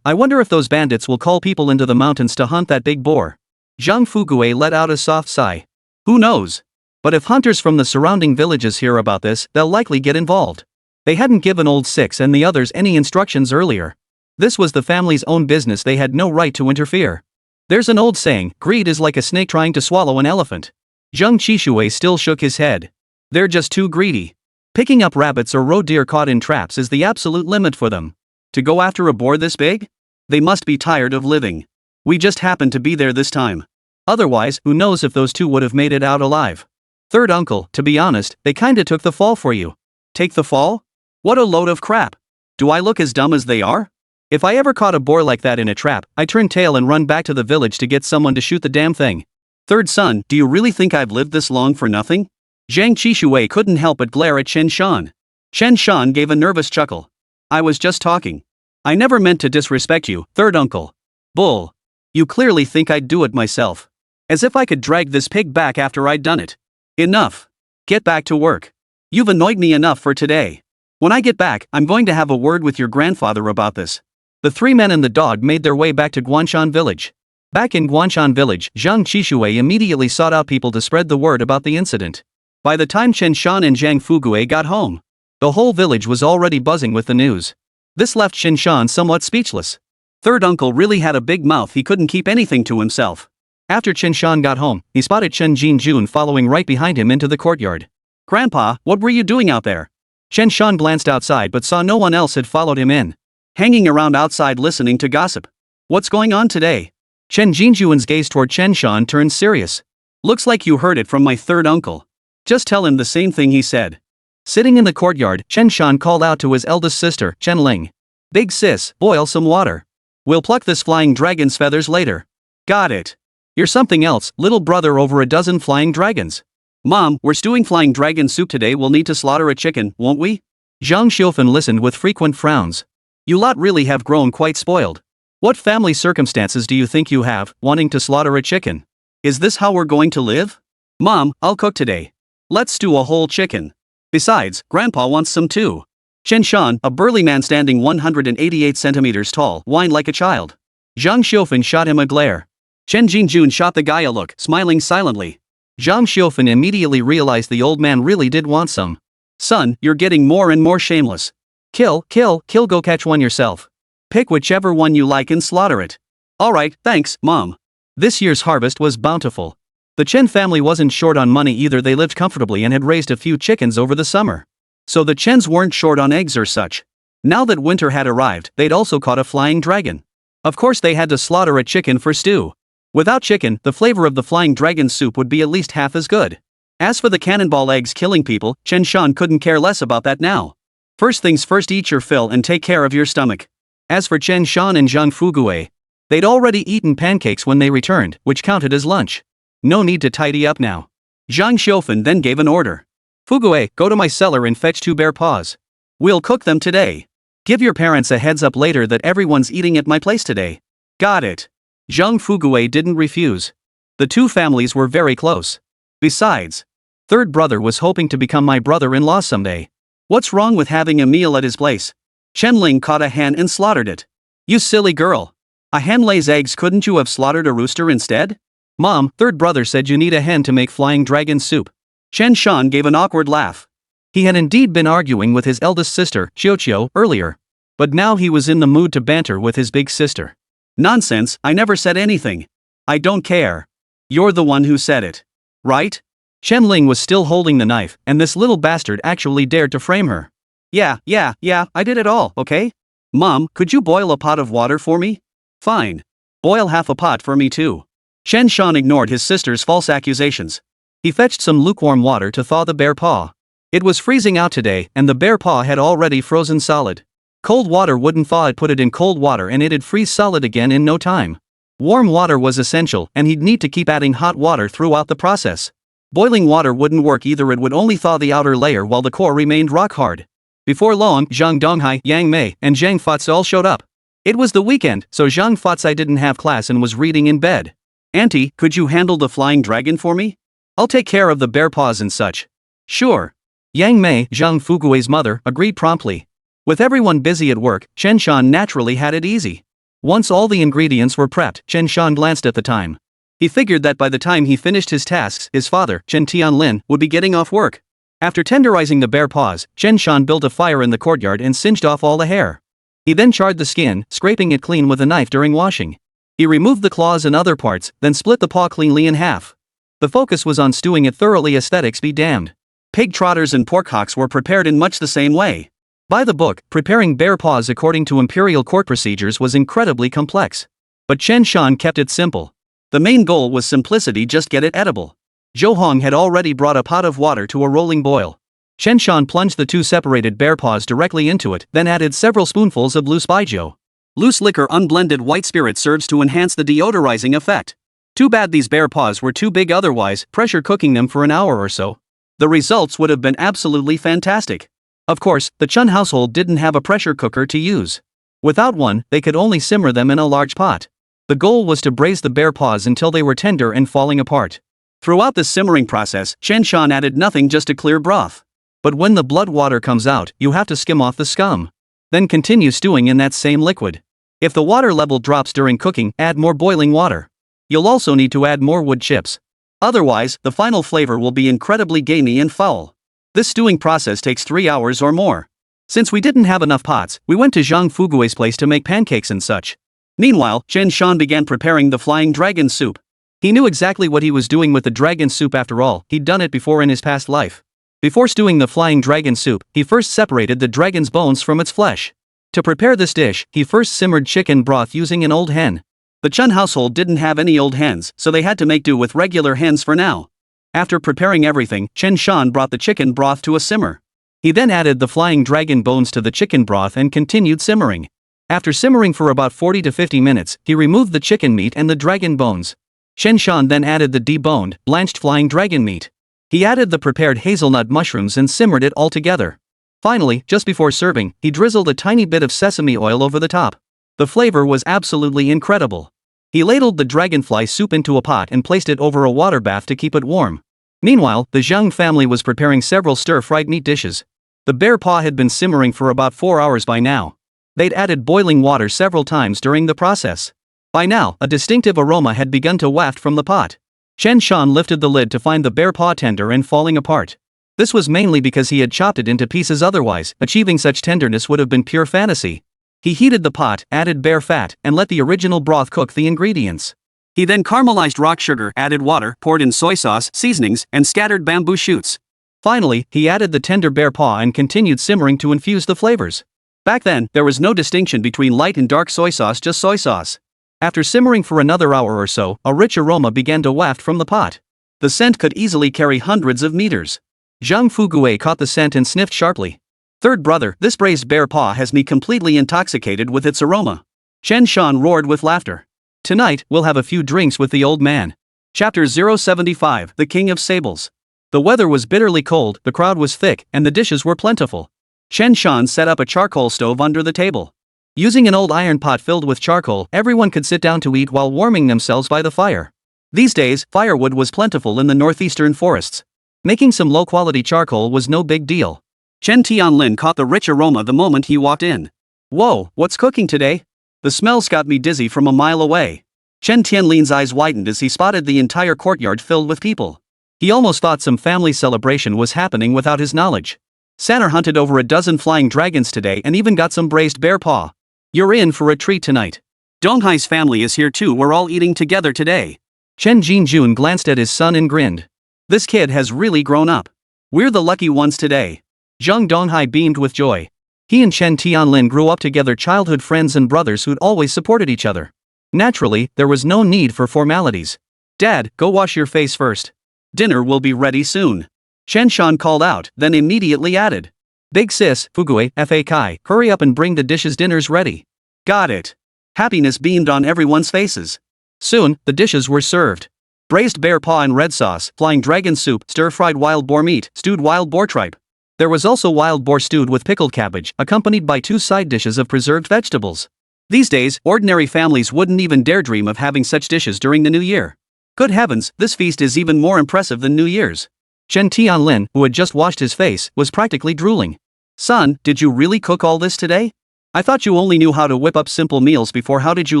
I wonder if those bandits will call people into the mountains to hunt that big boar. Zhang Fugui let out a soft sigh. Who knows? But if hunters from the surrounding villages hear about this, they'll likely get involved. They hadn't given Old Six and the others any instructions earlier. This was the family's own business. They had no right to interfere. There's an old saying, greed is like a snake trying to swallow an elephant. Zhang Qishui still shook his head. They're just too greedy. Picking up rabbits or roe deer caught in traps is the absolute limit for them. To go after a boar this big? They must be tired of living. We just happened to be there this time. Otherwise, who knows if those two would have made it out alive. Third uncle, to be honest, they kinda took the fall for you. Take the fall? What a load of crap. Do I look as dumb as they are? If I ever caught a boar like that in a trap, I'd turn tail and run back to the village to get someone to shoot the damn thing. Third son, do you really think I've lived this long for nothing? Zhang Qishui couldn't help but glare at Chen Shan. Chen Shan gave a nervous chuckle. I was just talking. I never meant to disrespect you, third uncle. Bull. You clearly think I'd do it myself. As if I could drag this pig back after I'd done it. Enough. Get back to work. You've annoyed me enough for today. When I get back, I'm going to have a word with your grandfather about this.
The three men and the dog made their way back to Guanshan village. Back in Guanshan village, Zhang Qishui immediately sought out people to spread the word about the incident.
By the time Chen Shan and Zhang Fugue got home,
the whole village was already buzzing with the news. This left Chen Shan somewhat speechless.
Third uncle really had a big mouth, he couldn't keep anything to himself.
After Chen Shan got home, he spotted Chen Jin following right behind him into the courtyard.
Grandpa, what were you doing out there?
Chen Shan glanced outside but saw no one else had followed him in.
Hanging around outside listening to gossip. What's going on today?
Chen Jinjuan's gaze toward Chen Shan turned serious.
Looks like you heard it from my third uncle. Just tell him the same thing he said.
Sitting in the courtyard, Chen Shan called out to his eldest sister, Chen Ling. Big sis, boil some water. We'll pluck this flying dragon's feathers later.
Got it.
You're something else, little brother, over a dozen flying dragons.
Mom, we're stewing flying dragon soup today, we'll need to slaughter a chicken, won't we?
Zhang Xiufen listened with frequent frowns.
You lot really have grown quite spoiled.
What family circumstances do you think you have, wanting to slaughter a chicken?
Is this how we're going to live? Mom, I'll cook today. Let's stew a whole chicken. Besides, Grandpa wants some too. Chen Shan, a burly man standing 188 centimeters tall, whined like a child.
Zhang Xiufen shot him a glare.
Chen Jinjun shot the guy a look, smiling silently.
Zhang Xiufen immediately realized the old man really did want some.
Son, you're getting more and more shameless.
Kill, go catch one yourself.
Pick whichever one you like and slaughter it. Alright, thanks, Mom.
This year's harvest was bountiful. The Chen family wasn't short on money either, they lived comfortably and had raised a few chickens over the summer. So the Chens weren't short on eggs or such. Now that winter had arrived, they'd also caught a flying dragon. Of course they had to slaughter a chicken for stew. Without chicken, the flavor of the flying dragon soup would be at least half as good. As for the cannonball eggs killing people, Chen Shan couldn't care less about that now. First things first, eat your fill and take care of your stomach. As for Chen Shan and Zhang Fugue, they'd already eaten pancakes when they returned, which counted as lunch. No need to tidy up now.
Zhang Xiufen then gave an order.
Fugue, go to my cellar and fetch 2 bear paws.
We'll cook them today.
Give your parents a heads up later that everyone's eating at my place today.
Got it.
Zhang Fugue didn't refuse. The two families were very close. Besides, third brother was hoping to become my brother-in-law someday.
What's wrong with having a meal at his place? Chen Ling caught a hen and slaughtered it.
You silly girl.
A hen lays eggs, couldn't you have slaughtered a rooster instead?
Mom, third brother said you need a hen to make flying dragon soup.
Chen Shan gave an awkward laugh.
He had indeed been arguing with his eldest sister, Xiuqiu, earlier. But now he was in the mood to banter with his big sister.
Nonsense, I never said anything. I don't care. You're the one who said it. Right?
Chen Ling was still holding the knife, and this little bastard actually dared to frame her.
Yeah, I did it all, okay? Mom, could you boil a pot of water for me? Fine. Boil half a pot for me too. Chen Shan ignored his sister's false accusations.
He fetched some lukewarm water to thaw the bear paw. It was freezing out today, and the bear paw had already frozen solid. Cold water wouldn't thaw it, put it in cold water and it'd freeze solid again in no time. Warm water was essential, and he'd need to keep adding hot water throughout the process. Boiling water wouldn't work either, it would only thaw the outer layer while the core remained rock hard. Before long, Zhang Donghai, Yang Mei, and Zhang Fatsai all showed up. It was the weekend, so Zhang Fatsai didn't have class and was reading in bed.
Auntie, could you handle the flying dragon for me?
I'll take care of the bear paws and such.
Sure.
Yang Mei, Zhang Fugue's mother, agreed promptly. With everyone busy at work, Chen Shan naturally had it easy. Once all the ingredients were prepped, Chen Shan glanced at the time. He figured that by the time he finished his tasks, his father, Chen Tianlin, would be getting off work. After tenderizing the bear paws, Chen Shan built a fire in the courtyard and singed off all the hair. He then charred the skin, scraping it clean with a knife during washing. He removed the claws and other parts, then split the paw cleanly in half. The focus was on stewing it thoroughly, aesthetics be damned.
Pig trotters and pork hocks were prepared in much the same way.
By the book, preparing bear paws according to imperial court procedures was incredibly complex. But Chen Shan kept it simple.
The main goal was simplicity, just get it edible.
Zhou Hong had already brought a pot of water to a rolling boil. Chen Shan plunged the 2 separated bear paws directly into it, then added several spoonfuls of loose baijiu.
Loose liquor, unblended white spirit, serves to enhance the deodorizing effect.
Too bad these bear paws were too big, otherwise, pressure cooking them for an hour or so.
The results would have been absolutely fantastic.
Of course, the Chen household didn't have a pressure cooker to use. Without one, they could only simmer them in a large pot. The goal was to braise the bear paws until they were tender and falling apart.
Throughout this simmering process, Chen Shan added nothing, just a clear broth.
But when the blood water comes out, you have to skim off the scum. Then continue stewing in that same liquid. If the water level drops during cooking, add more boiling water. You'll also need to add more wood chips. Otherwise, the final flavor will be incredibly gamey and foul. This stewing process takes 3 hours or more. Since we didn't have enough pots, we went to Zhang Fugui's place to make pancakes and such. Meanwhile, Chen Shan began preparing the flying dragon soup. He knew exactly what he was doing with the dragon soup. After all, he'd done it before in his past life. Before stewing the flying dragon soup, he first separated the dragon's bones from its flesh. To prepare this dish, he first simmered chicken broth using an old hen. The Chen household didn't have any old hens, so they had to make do with regular hens for now. After preparing everything, Chen Shan brought the chicken broth to a simmer. He then added the flying dragon bones to the chicken broth and continued simmering. After simmering for about 40 to 50 minutes, he removed the chicken meat and the dragon bones. Chen Shan then added the deboned, blanched flying dragon meat. He added the prepared hazelnut mushrooms and simmered it all together. Finally, just before serving, he drizzled a tiny bit of sesame oil over the top. The flavor was absolutely incredible. He ladled the dragonfly soup into a pot and placed it over a water bath to keep it warm. Meanwhile, the Zhang family was preparing several stir-fried meat dishes. The bear paw had been simmering for about 4 hours by now. They'd added boiling water several times during the process. By now, a distinctive aroma had begun to waft from the pot. Chen Shan lifted the lid to find the bear paw tender and falling apart. This was mainly because he had chopped it into pieces. Otherwise, achieving such tenderness would have been pure fantasy. He heated the pot, added bear fat, and let the original broth cook the ingredients. He then caramelized rock sugar, added water, poured in soy sauce, seasonings, and scattered bamboo shoots. Finally, he added the tender bear paw and continued simmering to infuse the flavors. Back then, there was no distinction between light and dark soy sauce, just soy sauce. After simmering for another hour or so, a rich aroma began to waft from the pot. The scent could easily carry hundreds of meters. Zhang Fugui caught the scent and sniffed sharply. "Third brother, this braised bear paw has me completely intoxicated with its aroma." Chen Shan roared with laughter. "Tonight, we'll have a few drinks with the old man." Chapter 075, The King of Sables. The weather was bitterly cold, the crowd was thick, and the dishes were plentiful. Chen Shan set up a charcoal stove under the table. Using an old iron pot filled with charcoal, everyone could sit down to eat while warming themselves by the fire. These days, firewood was plentiful in the northeastern forests. Making some low-quality charcoal was no big deal. Chen Tianlin caught the rich aroma the moment he walked in. "Whoa, what's cooking today? The smells got me dizzy from a mile away." Chen Tianlin's eyes widened as he spotted the entire courtyard filled with people. He almost thought some family celebration was happening without his knowledge. Sanner hunted over a dozen flying dragons today and even got some braised bear paw. "You're in for a treat tonight. Donghai's family is here too, we're all eating together today." Chen Jinjun glanced at his son and grinned. "This kid has really grown up. We're the lucky ones today." Zhang Donghai beamed with joy. He and Chen Tianlin grew up together, childhood friends and brothers who'd always supported each other. Naturally, there was no need for formalities. "Dad, go wash your face first. Dinner will be ready soon." Chen Shan called out, then immediately added, "Big sis, Fugui, Fa Kai, hurry up and bring the dishes, dinner's ready." "Got it." Happiness beamed on everyone's faces. Soon, the dishes were served. Braised bear paw in red sauce, flying dragon soup, stir-fried wild boar meat, stewed wild boar tripe. There was also wild boar stewed with pickled cabbage, accompanied by 2 side dishes of preserved vegetables. These days, ordinary families wouldn't even dare dream of having such dishes during the new year. Good heavens, this feast is even more impressive than New Year's. Chen Tianlin, who had just washed his face, was practically drooling. "Son, did you really cook all this today? I thought you only knew how to whip up simple meals before. How did you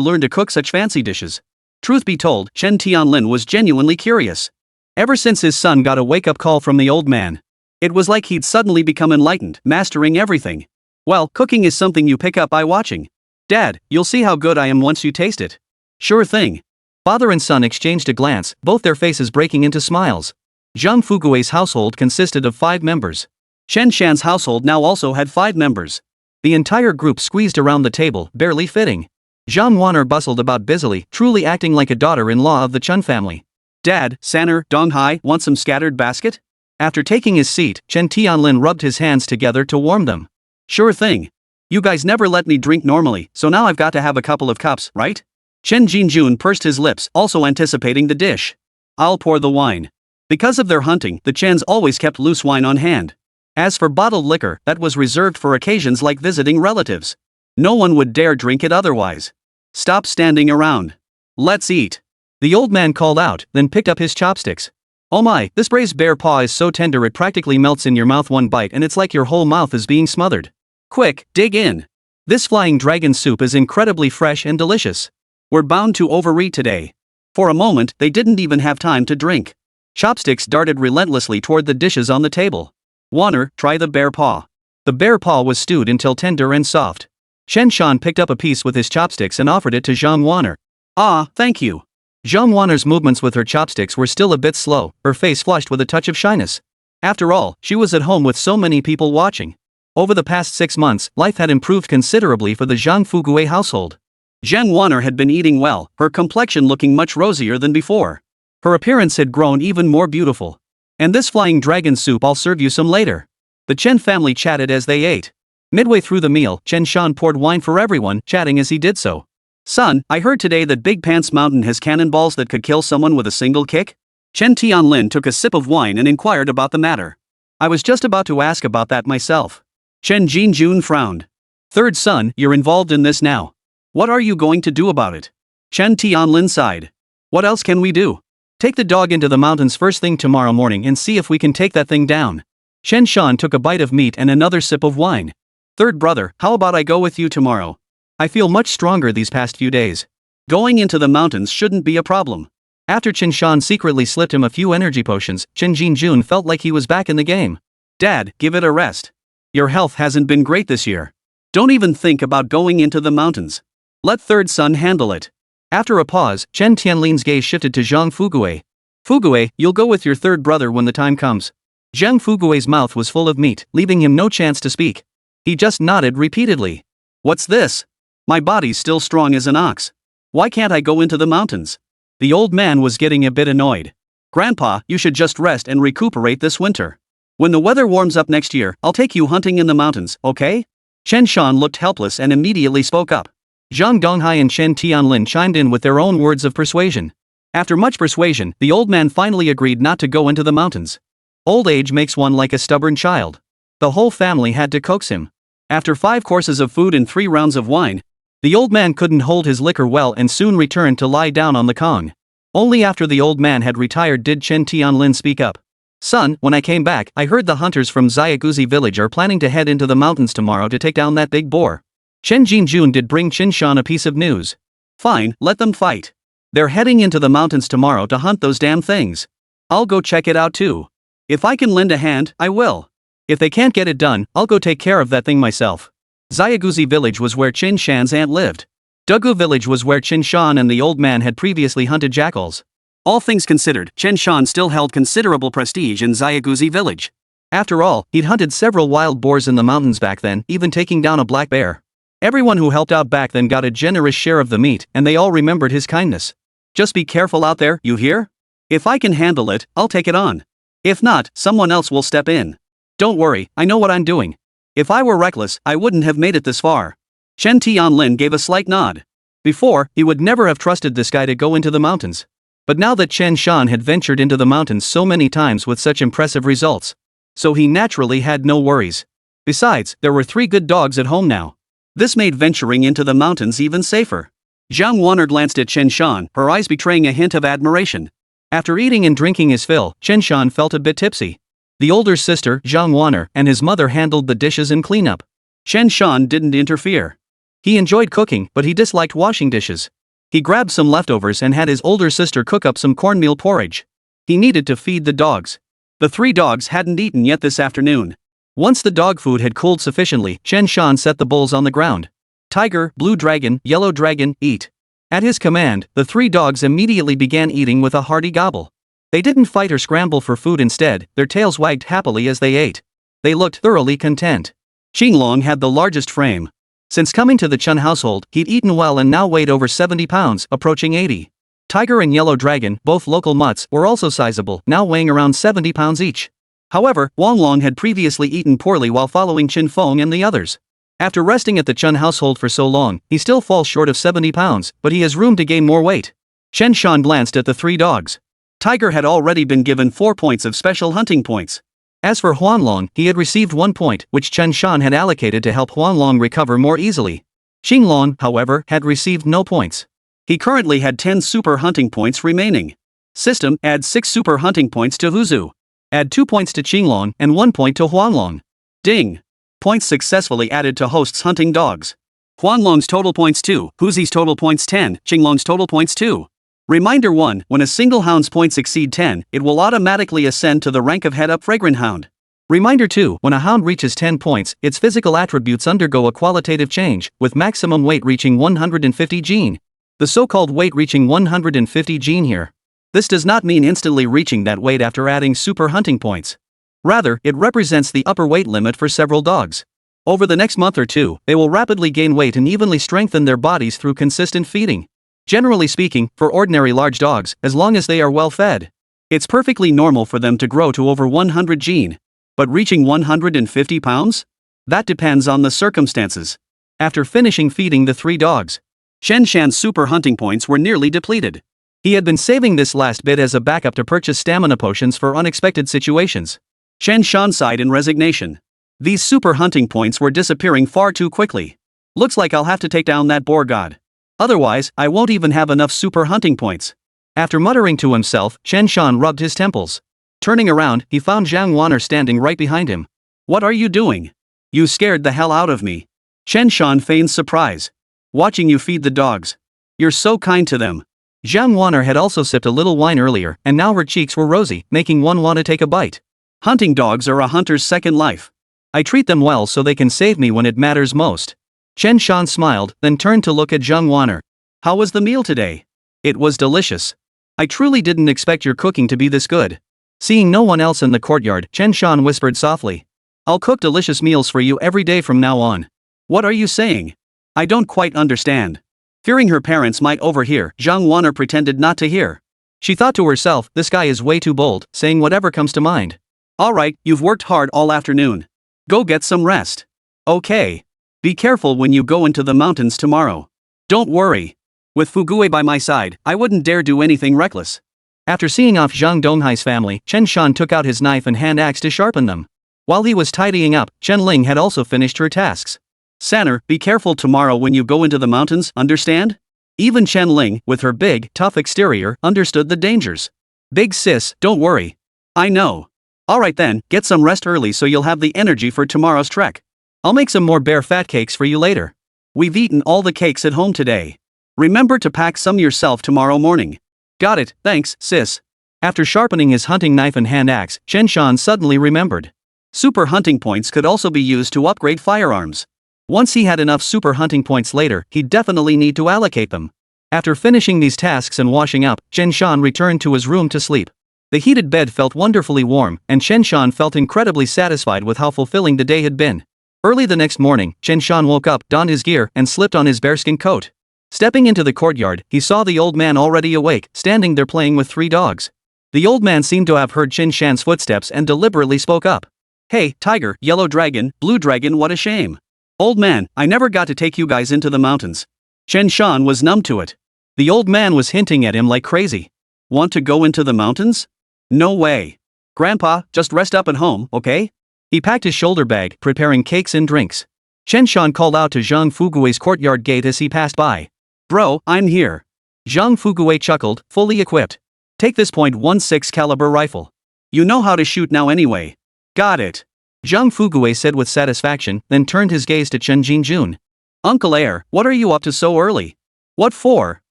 learn to cook such fancy dishes?" Truth be told, Chen Tianlin was genuinely curious. Ever since his son got a wake-up call from the old man, it was like he'd suddenly become enlightened, mastering everything. "Well, cooking is something you pick up by watching. Dad, you'll see how good I am once you taste it." "Sure thing." Father and son exchanged a glance, both their faces breaking into smiles. Zhang Fugui's household consisted of 5 members. Chen Shan's household now also had 5 members. The entire group squeezed around the table, barely fitting. Zhang Wan'er bustled about busily, truly acting like a daughter-in-law of the Chen family. "Dad, Sanner, Donghai, want some scattered basket?" After taking his seat, Chen Tianlin rubbed his hands together to warm them. "Sure thing. You guys never let me drink normally, so now I've got to have a couple of cups, right?" Chen Jinjun pursed his lips, also anticipating the dish. "I'll pour the wine." Because of their hunting, the Chens always kept loose wine on hand. As for bottled liquor, that was reserved for occasions like visiting relatives. No one would dare drink it otherwise. "Stop standing around. Let's eat." The old man called out, then picked up his chopsticks.
Oh my, this braised bear paw is so tender it practically melts in your mouth one bite and it's like your whole mouth is being smothered. Quick, dig in. This flying dragon soup is incredibly fresh and delicious. We're bound to overeat today. For a moment, they didn't even have time to drink. Chopsticks darted relentlessly toward the dishes on the table. Wan'er, try the bear paw. The bear paw was stewed until tender and soft. Chen Shan picked up a piece with his chopsticks and offered it to Zhang Wan'er. Ah, thank you. Zhang Wan'er's movements with her chopsticks were still a bit slow, her face flushed with a touch of shyness. After all, she was at home with so many people watching. Over the past 6 months, life had improved considerably for the Zhang Fugui household. Zhang Wan'er had been eating well, her complexion looking much rosier than before. Her appearance had grown even more beautiful. And this flying dragon soup I'll serve you some later. The Chen family chatted as they ate. Midway through the meal, Chen Shan poured wine for everyone, chatting as he did so. Son, I heard today that Big Pants Mountain has cannonballs that could kill someone with a single kick? Chen Tianlin took a sip of wine and inquired about the matter. I was just about to ask about that myself. Chen Jinjun frowned. Third son, you're involved in this now. What are you going to do about it? Chen Tianlin sighed. What else can we do? Take the dog into the mountains first thing tomorrow morning and see if we can take that thing down. Chen Shan took a bite of meat and another sip of wine. Third brother, how about I go with you tomorrow? I feel much stronger these past few days. Going into the mountains shouldn't be a problem. After Chen Shan secretly slipped him a few energy potions, Chen Jinjun felt like he was back in the game. Dad, give it a rest. Your health hasn't been great this year. Don't even think about going into the mountains. Let third son handle it. After a pause, Chen Tianlin's gaze shifted to Zhang Fugui. Fugui, you'll go with your third brother when the time comes. Zhang Fugui's mouth was full of meat, leaving him no chance to speak. He just nodded repeatedly. What's this? My body's still strong as an ox. Why can't I go into the mountains? The old man was getting a bit annoyed. Grandpa, you should just rest and recuperate this winter. When the weather warms up next year, I'll take you hunting in the mountains, okay? Chen Shan looked helpless and immediately spoke up. Zhang Donghai and Chen Tianlin chimed in with their own words of persuasion. After much persuasion, the old man finally agreed not to go into the mountains. Old age makes one like a stubborn child. The whole family had to coax him. After 5 courses of food and 3 rounds of wine, the old man couldn't hold his liquor well and soon returned to lie down on the kong. Only after the old man had retired did Chen Tianlin speak up. Son, when I came back, I heard the hunters from Xiaguzi village are planning to head into the mountains tomorrow to take down that big boar. Chen Jinjun did bring Chen Shan a piece of news. Fine, let them fight. They're heading into the mountains tomorrow to hunt those damn things. I'll go check it out too. If I can lend a hand, I will. If they can't get it done, I'll go take care of that thing myself. Xiaguzi village was where Chen Shan's aunt lived. Dugu village was where Chen Shan and the old man had previously hunted jackals. All things considered, Chen Shan still held considerable prestige in Xiaguzi village. After all, he'd hunted several wild boars in the mountains back then, even taking down a black bear. Everyone who helped out back then got a generous share of the meat, and they all remembered his kindness. Just be careful out there, you hear? If I can handle it, I'll take it on. If not, someone else will step in. Don't worry, I know what I'm doing. If I were reckless, I wouldn't have made it this far. Chen Tianlin gave a slight nod. Before, he would never have trusted this guy to go into the mountains. But now that Chen Shan had ventured into the mountains so many times with such impressive results, so he naturally had no worries. Besides, there were 3 good dogs at home now. This made venturing into the mountains even safer. Zhang Wan'er glanced at Chen Shan, her eyes betraying a hint of admiration. After eating and drinking his fill, Chen Shan felt a bit tipsy. The older sister, Zhang Wan'er, and his mother handled the dishes and cleanup. Chen Shan didn't interfere. He enjoyed cooking, but he disliked washing dishes. He grabbed some leftovers and had his older sister cook up some cornmeal porridge. He needed to feed the dogs. The 3 dogs hadn't eaten yet this afternoon. Once the dog food had cooled sufficiently, Chen Shan set the bowls on the ground. Tiger, Blue Dragon, Yellow Dragon, eat. At his command, the 3 dogs immediately began eating with a hearty gobble. They didn't fight or scramble for food, instead, their tails wagged happily as they ate. They looked thoroughly content. Qinglong had the largest frame. Since coming to the Chen household, he'd eaten well and now weighed over 70 pounds, approaching 80. Tiger and Yellow Dragon, both local mutts, were also sizable, now weighing around 70 pounds each. However, Wanglong had previously eaten poorly while following Qin Feng and the others. After resting at the Chen household for so long, he still falls short of 70 pounds, but he has room to gain more weight. Chen Shan glanced at the 3 dogs. Tiger had already been given 4 points of special hunting points. As for Huanlong, he had received 1 point, which Chen Shan had allocated to help Huanlong recover more easily. Xinglong, however, had received no points. He currently had 10 super hunting points remaining. System: add 6 super hunting points to Huzu. Add 2 points to Qinglong and 1 point to Huanglong. Ding! Points successfully added to host's hunting dogs. Huanglong's total points 2, Huzi's total points 10, Qinglong's total points 2. Reminder 1, when a single hound's points exceed 10, it will automatically ascend to the rank of head-up fragrant hound.
Reminder 2, when a hound reaches 10 points, its physical attributes undergo a qualitative change, with maximum weight reaching 150 gene. The so-called weight reaching 150 gene here. This does not mean instantly reaching that weight after adding super hunting points. Rather, it represents the upper weight limit for several dogs. Over the next month or two, they will rapidly gain weight and evenly strengthen their bodies through consistent feeding. Generally speaking, for ordinary large dogs, as long as they are well fed, it's perfectly normal for them to grow to over 100 gene. But reaching 150 pounds? That depends on the circumstances. After finishing feeding the 3 dogs, Chen Shan's super hunting points were nearly depleted. He had been saving this last bit as a backup to purchase stamina potions for unexpected situations. Chen Shan sighed in resignation. These super hunting points were disappearing far too quickly. Looks like I'll have to take down that boar god. Otherwise, I won't even have enough super hunting points. After muttering to himself, Chen Shan rubbed his temples. Turning around, he found Zhang Wan'er standing right behind him. What are you doing? You scared the hell out of me. Chen Shan feigned surprise. Watching you feed the dogs. You're so kind to them. Zhang Wan'er had also sipped a little wine earlier, and now her cheeks were rosy, making one want to take a bite.
Hunting dogs are a hunter's second life.
I treat them well so they can save me when it matters most. Chen Shan smiled, then turned to look at Zhang Wan'er.
How was the meal today?
It was delicious. I truly didn't expect your cooking to be this good. Seeing no one else in the courtyard, Chen Shan whispered softly. I'll cook delicious meals for you every day from now on.
What are you saying? I don't quite understand. Fearing her parents might overhear, Zhang Wan'er pretended not to hear.
She thought to herself, this guy is way too bold, saying whatever comes to mind.
Alright, you've worked hard all afternoon. Go get some rest. Okay. Be careful when you go into the mountains tomorrow. Don't worry. With Fugui by my side, I wouldn't dare do anything reckless.
After seeing off Zhang Donghai's family, Chen Shan took out his knife and hand axe to sharpen them. While he was tidying up, Chen Ling had also finished her tasks.
Sanner, be careful tomorrow when you go into the mountains, understand? Even Chen Ling, with her big, tough exterior, understood the dangers.
Big sis, don't worry.
I know. Alright then, get some rest early so you'll have the energy for tomorrow's trek.
I'll make some more bear fat cakes for you later.
We've eaten all the cakes at home today. Remember to pack some yourself tomorrow morning.
Got it, thanks, sis. After sharpening his hunting knife and hand axe, Chen Shan suddenly remembered.
Super hunting points could also be used to upgrade firearms.
Once he had enough super hunting points later, he'd definitely need to allocate them. After finishing these tasks and washing up, Chen Shan returned to his room to sleep. The heated bed felt wonderfully warm, and Chen Shan felt incredibly satisfied with how fulfilling the day had been. Early the next morning, Chen Shan woke up, donned his gear, and slipped on his bearskin coat. Stepping into the courtyard, he saw the old man already awake, standing there playing with 3 dogs. The old man seemed to have heard Chen Shan's footsteps and deliberately spoke up.
Hey, tiger, yellow dragon, blue dragon, what a shame. Old man, I never got to take you guys into the mountains. Chen Shan was numb to it.
The old man was hinting at him like crazy.
Want to go into the mountains? No way. Grandpa, just rest up at home, okay?
He packed his shoulder bag, preparing cakes and drinks. Chen Shan called out to Zhang Fugui's courtyard gate as he passed by.
Bro, I'm here.
Zhang Fugui chuckled, fully equipped. Take this .16 caliber rifle.
You know how to shoot now anyway.
Got it.
Zhang Fugui said with satisfaction, then turned his gaze to Chen Jinjun.
Uncle Air, what are you up to so early? What for?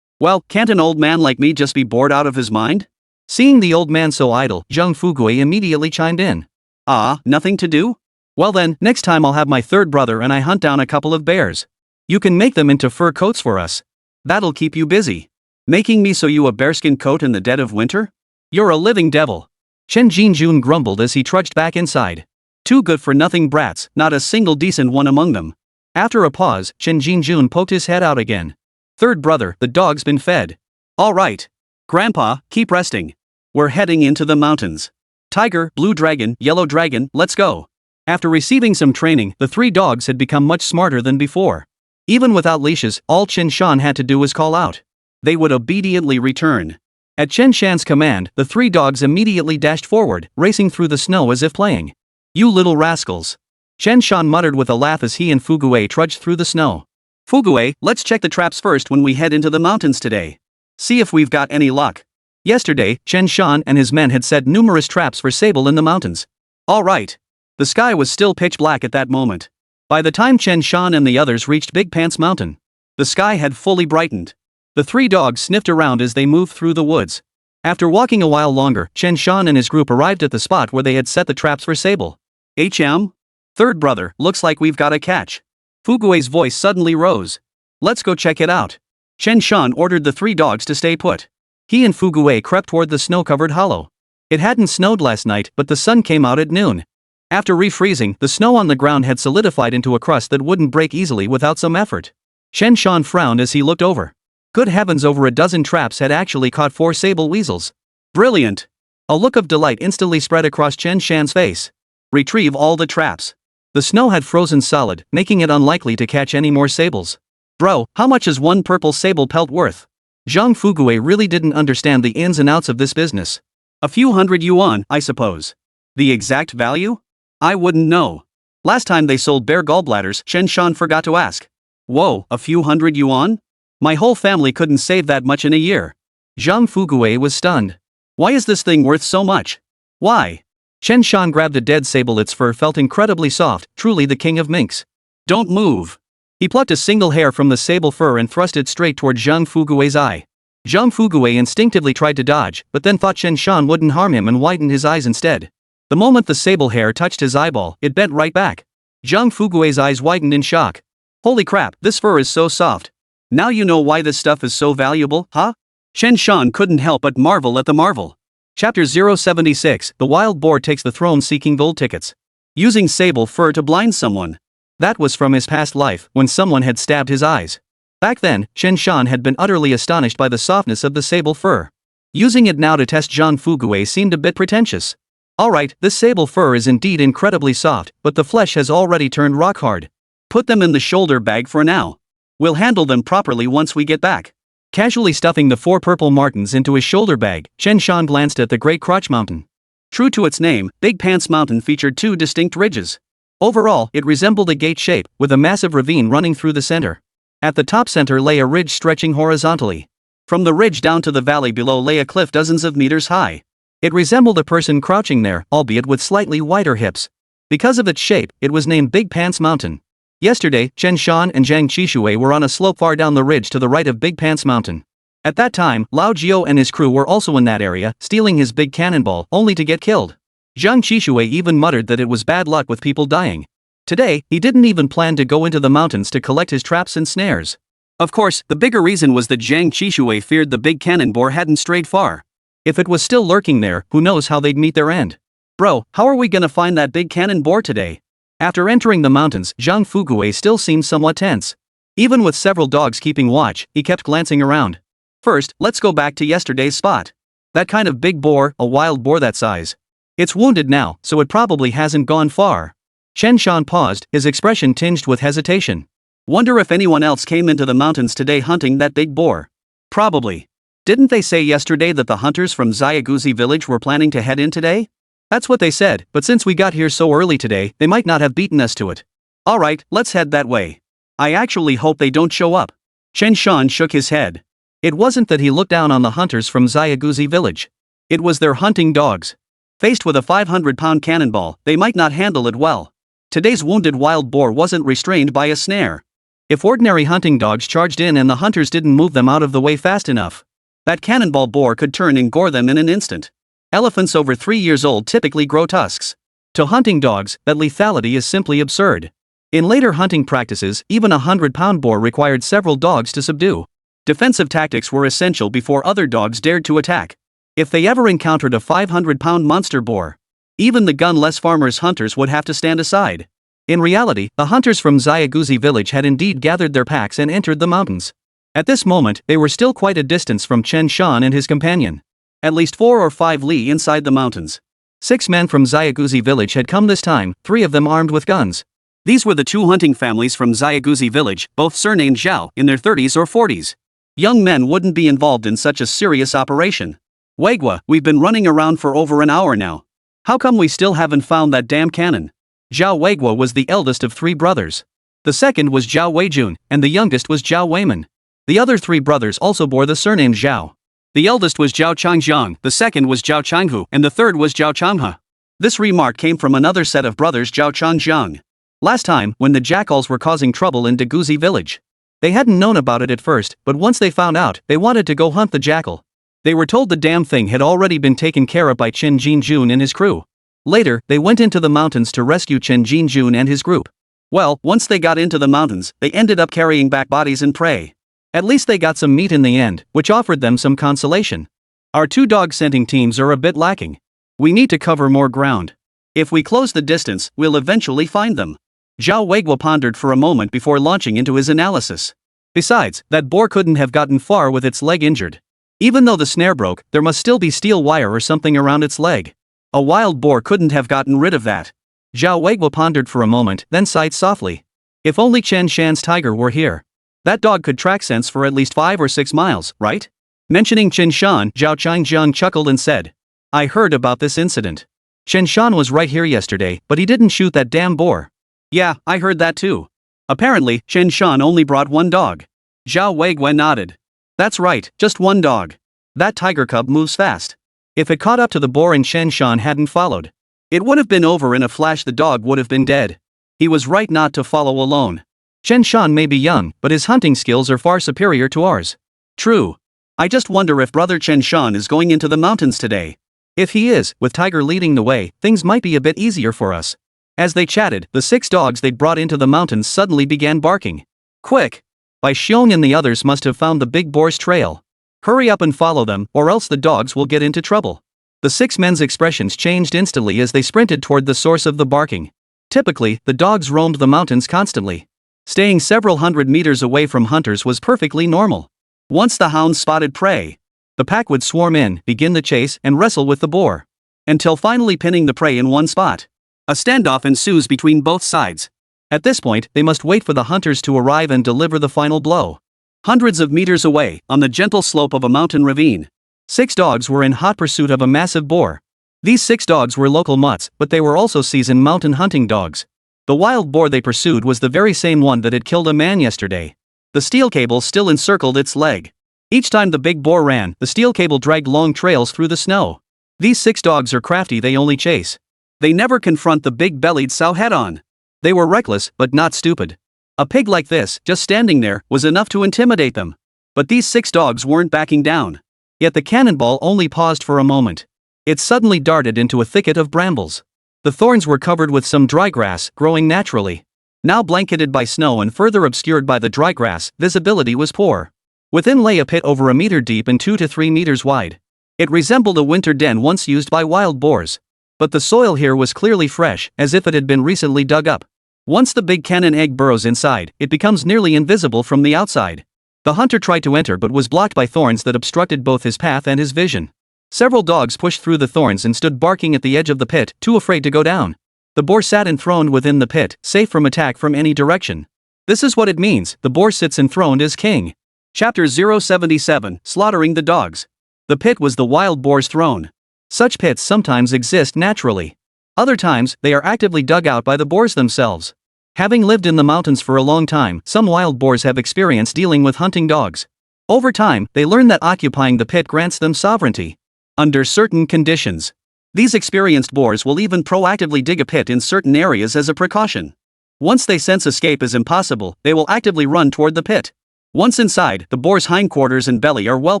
Well, can't an old man like me just be bored out of his mind?
Seeing the old man so idle, Zhang Fugui immediately chimed in.
Ah, nothing to do?
Well then, next time I'll have my third brother and I hunt down a couple of bears. You can make them into fur coats for us.
That'll keep you busy. Making me sew you a bearskin coat in the dead of winter? You're a living devil.
Chen Jinjun grumbled as he trudged back inside.
Two good-for-nothing brats, not a single decent one among them.
After a pause, Chen Jinjun poked his head out again. Third brother, the dog's been fed.
All right. Grandpa, keep resting. We're heading into the mountains. Tiger, blue dragon, yellow dragon, let's go.
After receiving some training, the 3 dogs had become much smarter than before. Even without leashes, all Chen Shan had to do was call out.
They would obediently return.
At Chen Shan's command, the 3 dogs immediately dashed forward, racing through the snow as if playing. You little rascals. Chen Shan muttered with a laugh as he and Fugui trudged through the snow.
Fugui, let's check the traps first when we head into the mountains today. See if we've got any luck.
Yesterday, Chen Shan and his men had set numerous traps for sable in the mountains. All right. The sky was still pitch black at that moment. By the time Chen Shan and the others reached Big Pants Mountain, the sky had fully brightened. The three dogs sniffed around as they moved through the woods. After walking a while longer, Chen Shan and his group arrived at the spot where they had set the traps for sable. Third brother, looks like we've got a catch. Fugue's voice suddenly rose. Let's go check it out. Chen Shan ordered the three dogs to stay put. He and Fugue crept toward the snow-covered hollow. It hadn't snowed last night, but the sun came out at noon. After refreezing, the snow on the ground had solidified into a crust that wouldn't break easily without some effort. Chen Shan frowned as he looked over. Good heavens, over a dozen traps had actually caught 4 sable weasels. Brilliant! A look of delight instantly spread across Chen Shan's face. Retrieve all the traps. The snow had frozen solid, making it unlikely to catch any more sables. Bro, how much is 1 purple sable pelt worth? Zhang Fugue really didn't understand the ins and outs of this business. A few hundred yuan, I suppose. The exact value? I wouldn't know. Last time they sold bear gallbladders, Chen Shan forgot to ask. Whoa, a few hundred yuan? My whole family couldn't save that much in a year. Zhang Fugue was stunned. Why is this thing worth so much? Why? Chen Shan grabbed a dead sable. Its fur felt incredibly soft, truly the king of minks. Don't move. He plucked a single hair from the sable fur and thrust it straight toward Zhang Fugue's eye. Zhang Fugue instinctively tried to dodge, but then thought Chen Shan wouldn't harm him and widened his eyes instead. The moment the sable hair touched his eyeball, it bent right back. Zhang Fugue's eyes widened in shock. Holy crap, this fur is so soft. Now you know why this stuff is so valuable, huh? Chen Shan couldn't help but marvel at the marvel. Chapter 076, The Wild Boar Takes the Throne Seeking Gold Tickets. Using sable fur to blind someone. That was from his past life, when someone had stabbed his eyes. Back then, Chen Shan had been utterly astonished by the softness of the sable fur. Using it now to test Zhang Fugue seemed a bit pretentious. Alright, this sable fur is indeed incredibly soft, but the flesh has already turned rock hard. Put them in the shoulder bag for now. We'll handle them properly once we get back. Casually stuffing the 4 purple martens into his shoulder bag, Chen Shan glanced at the Great Crotch Mountain. True to its name, Big Pants Mountain featured 2 distinct ridges. Overall, it resembled a gate shape, with a massive ravine running through the center. At the top center lay a ridge stretching horizontally. From the ridge down to the valley below lay a cliff dozens of meters high. It resembled a person crouching there, albeit with slightly wider hips. Because of its shape, it was named Big Pants Mountain. Yesterday, Chen Shan and Zhang Qishui were on a slope far down the ridge to the right of Big Pants Mountain. At that time, Lao Jiao and his crew were also in that area, stealing his big cannonball, only to get killed. Zhang Qishui even muttered that it was bad luck with people dying. Today, he didn't even plan to go into the mountains to collect his traps and snares. Of course, the bigger reason was that Zhang Qishui feared the big cannon boar hadn't strayed far. If it was still lurking there, who knows how they'd meet their end. Bro, how are we gonna find that big cannon boar today? After entering the mountains, Zhang Fugue still seemed somewhat tense. Even with several dogs keeping watch, he kept glancing around. First, let's go back to yesterday's spot. That kind of big boar, a wild boar that size. It's wounded now, so it probably hasn't gone far. Chen Shan paused, his expression tinged with hesitation. Wonder if anyone else came into the mountains today hunting that big boar. Probably. Didn't they say yesterday that the hunters from Xiaoguzi village were planning to head in today? That's what they said, but since we got here so early today, they might not have beaten us to it. Alright, let's head that way. I actually hope they don't show up. Chen Shan shook his head. It wasn't that he looked down on the hunters from Xiaoguzi village. It was their hunting dogs. Faced with a 500-pound cannonball, they might not handle it well. Today's wounded wild boar wasn't restrained by a snare. If ordinary hunting dogs charged in and the hunters didn't move them out of the way fast enough, that cannonball boar could turn and gore them in an instant. Elephants over 3 years old typically grow tusks. To hunting dogs, that lethality is simply absurd. In later hunting practices, even a 100-pound boar required several dogs to subdue. Defensive tactics were essential before other dogs dared to attack. If they ever encountered a 500-pound monster boar, even the gunless farmers' hunters would have to stand aside. In reality, the hunters from Xiaoguzi village had indeed gathered their packs and entered the mountains. At this moment, they were still quite a distance from Chen Shan and his companion. At least 4 or 5 li inside the mountains. 6 men from Xiaoguzi village had come this time, 3 of them armed with guns. These were the 2 hunting families from Xiaoguzi village, both surnamed Zhao, in their 30s or 40s. Young men wouldn't be involved in such a serious operation. Weigwa, we've been running around for over an hour now. How come we still haven't found that damn cannon? Zhao Weigwa was the eldest of 3 brothers. The second was Zhao Weijun, and the youngest was Zhao Weiman. The other 3 brothers also bore the surname Zhao. The eldest was Zhao Changjiang, the second was Zhao Changhu, and the third was Zhao Changhe. This remark came from another set of brothers Zhao Changjiang. Last time, when the jackals were causing trouble in Daguzi village. They hadn't known about it at first, but once they found out, they wanted to go hunt the jackal. They were told the damn thing had already been taken care of by Chen Jinjun and his crew. Later, they went into the mountains to rescue Chen Jinjun and his group. Well, once they got into the mountains, they ended up carrying back bodies and prey. At least they got some meat in the end, which offered them some consolation. Our 2 dog-scenting teams are a bit lacking. We need to cover more ground. If we close the distance, we'll eventually find them. Zhao Weiguo pondered for a moment before launching into his analysis. Besides, that boar couldn't have gotten far with its leg injured. Even though the snare broke, there must still be steel wire or something around its leg. A wild boar couldn't have gotten rid of that. Zhao Weiguo pondered for a moment, then sighed softly. If only Chen Shan's tiger were here. That dog could track scents for at least 5 or 6 miles, right? Mentioning Chen Shan, Zhao Changjiang chuckled and said, I heard about this incident. Chen Shan was right here yesterday, but he didn't shoot that damn boar. Yeah, I heard that too. Apparently, Chen Shan only brought 1 dog. Zhao Weiguo nodded. That's right, just 1 dog. That tiger cub moves fast. If it caught up to the boar and Chen Shan hadn't followed, it would have been over in a flash. The dog would have been dead. He was right not to follow alone. Chen Shan may be young, but his hunting skills are far superior to ours. True. I just wonder if brother Chen Shan is going into the mountains today. If he is, with Tiger leading the way, things might be a bit easier for us. As they chatted, the 6 dogs they'd brought into the mountains suddenly began barking. Quick! Bai Xiong and the others must have found the big boar's trail. Hurry up and follow them, or else the dogs will get into trouble. The 6 men's expressions changed instantly as they sprinted toward the source of the barking. Typically, the dogs roamed the mountains constantly. Staying several hundred meters away from hunters was perfectly normal. Once the hounds spotted prey, the pack would swarm in, begin the chase, and wrestle with the boar. Until finally pinning the prey in one spot. A standoff ensues between both sides. At this point, they must wait for the hunters to arrive and deliver the final blow. Hundreds of meters away, on the gentle slope of a mountain ravine, 6 dogs were in hot pursuit of a massive boar. These 6 dogs were local mutts, but they were also seasoned mountain hunting dogs. The wild boar they pursued was the very same one that had killed a man yesterday. The steel cable still encircled its leg. Each time the big boar ran, the steel cable dragged long trails through the snow. These 6 dogs are crafty. They only chase. They never confront the big-bellied sow head-on. They were reckless, but not stupid. A pig like this, just standing there, was enough to intimidate them. But these 6 dogs weren't backing down. Yet the cannonball only paused for a moment. It suddenly darted into a thicket of brambles. The thorns were covered with some dry grass, growing naturally. Now blanketed by snow and further obscured by the dry grass, visibility was poor. Within lay a pit over a meter deep and 2 to 3 meters wide. It resembled a winter den once used by wild boars. But the soil here was clearly fresh, as if it had been recently dug up. Once the big cannon egg burrows inside, it becomes nearly invisible from the outside. The hunter tried to enter but was blocked by thorns that obstructed both his path and his vision. Several dogs pushed through the thorns and stood barking at the edge of the pit, too afraid to go down. The boar sat enthroned within the pit, safe from attack from any direction. This is what it means, the boar sits enthroned as king. Chapter 077, Slaughtering the Dogs. The pit was the wild boar's throne. Such pits sometimes exist naturally. Other times, they are actively dug out by the boars themselves. Having lived in the mountains for a long time, some wild boars have experience dealing with hunting dogs. Over time, they learn that occupying the pit grants them sovereignty. Under certain conditions. These experienced boars will even proactively dig a pit in certain areas as a precaution. Once they sense escape is impossible, they will actively run toward the pit. Once inside, the boar's hindquarters and belly are well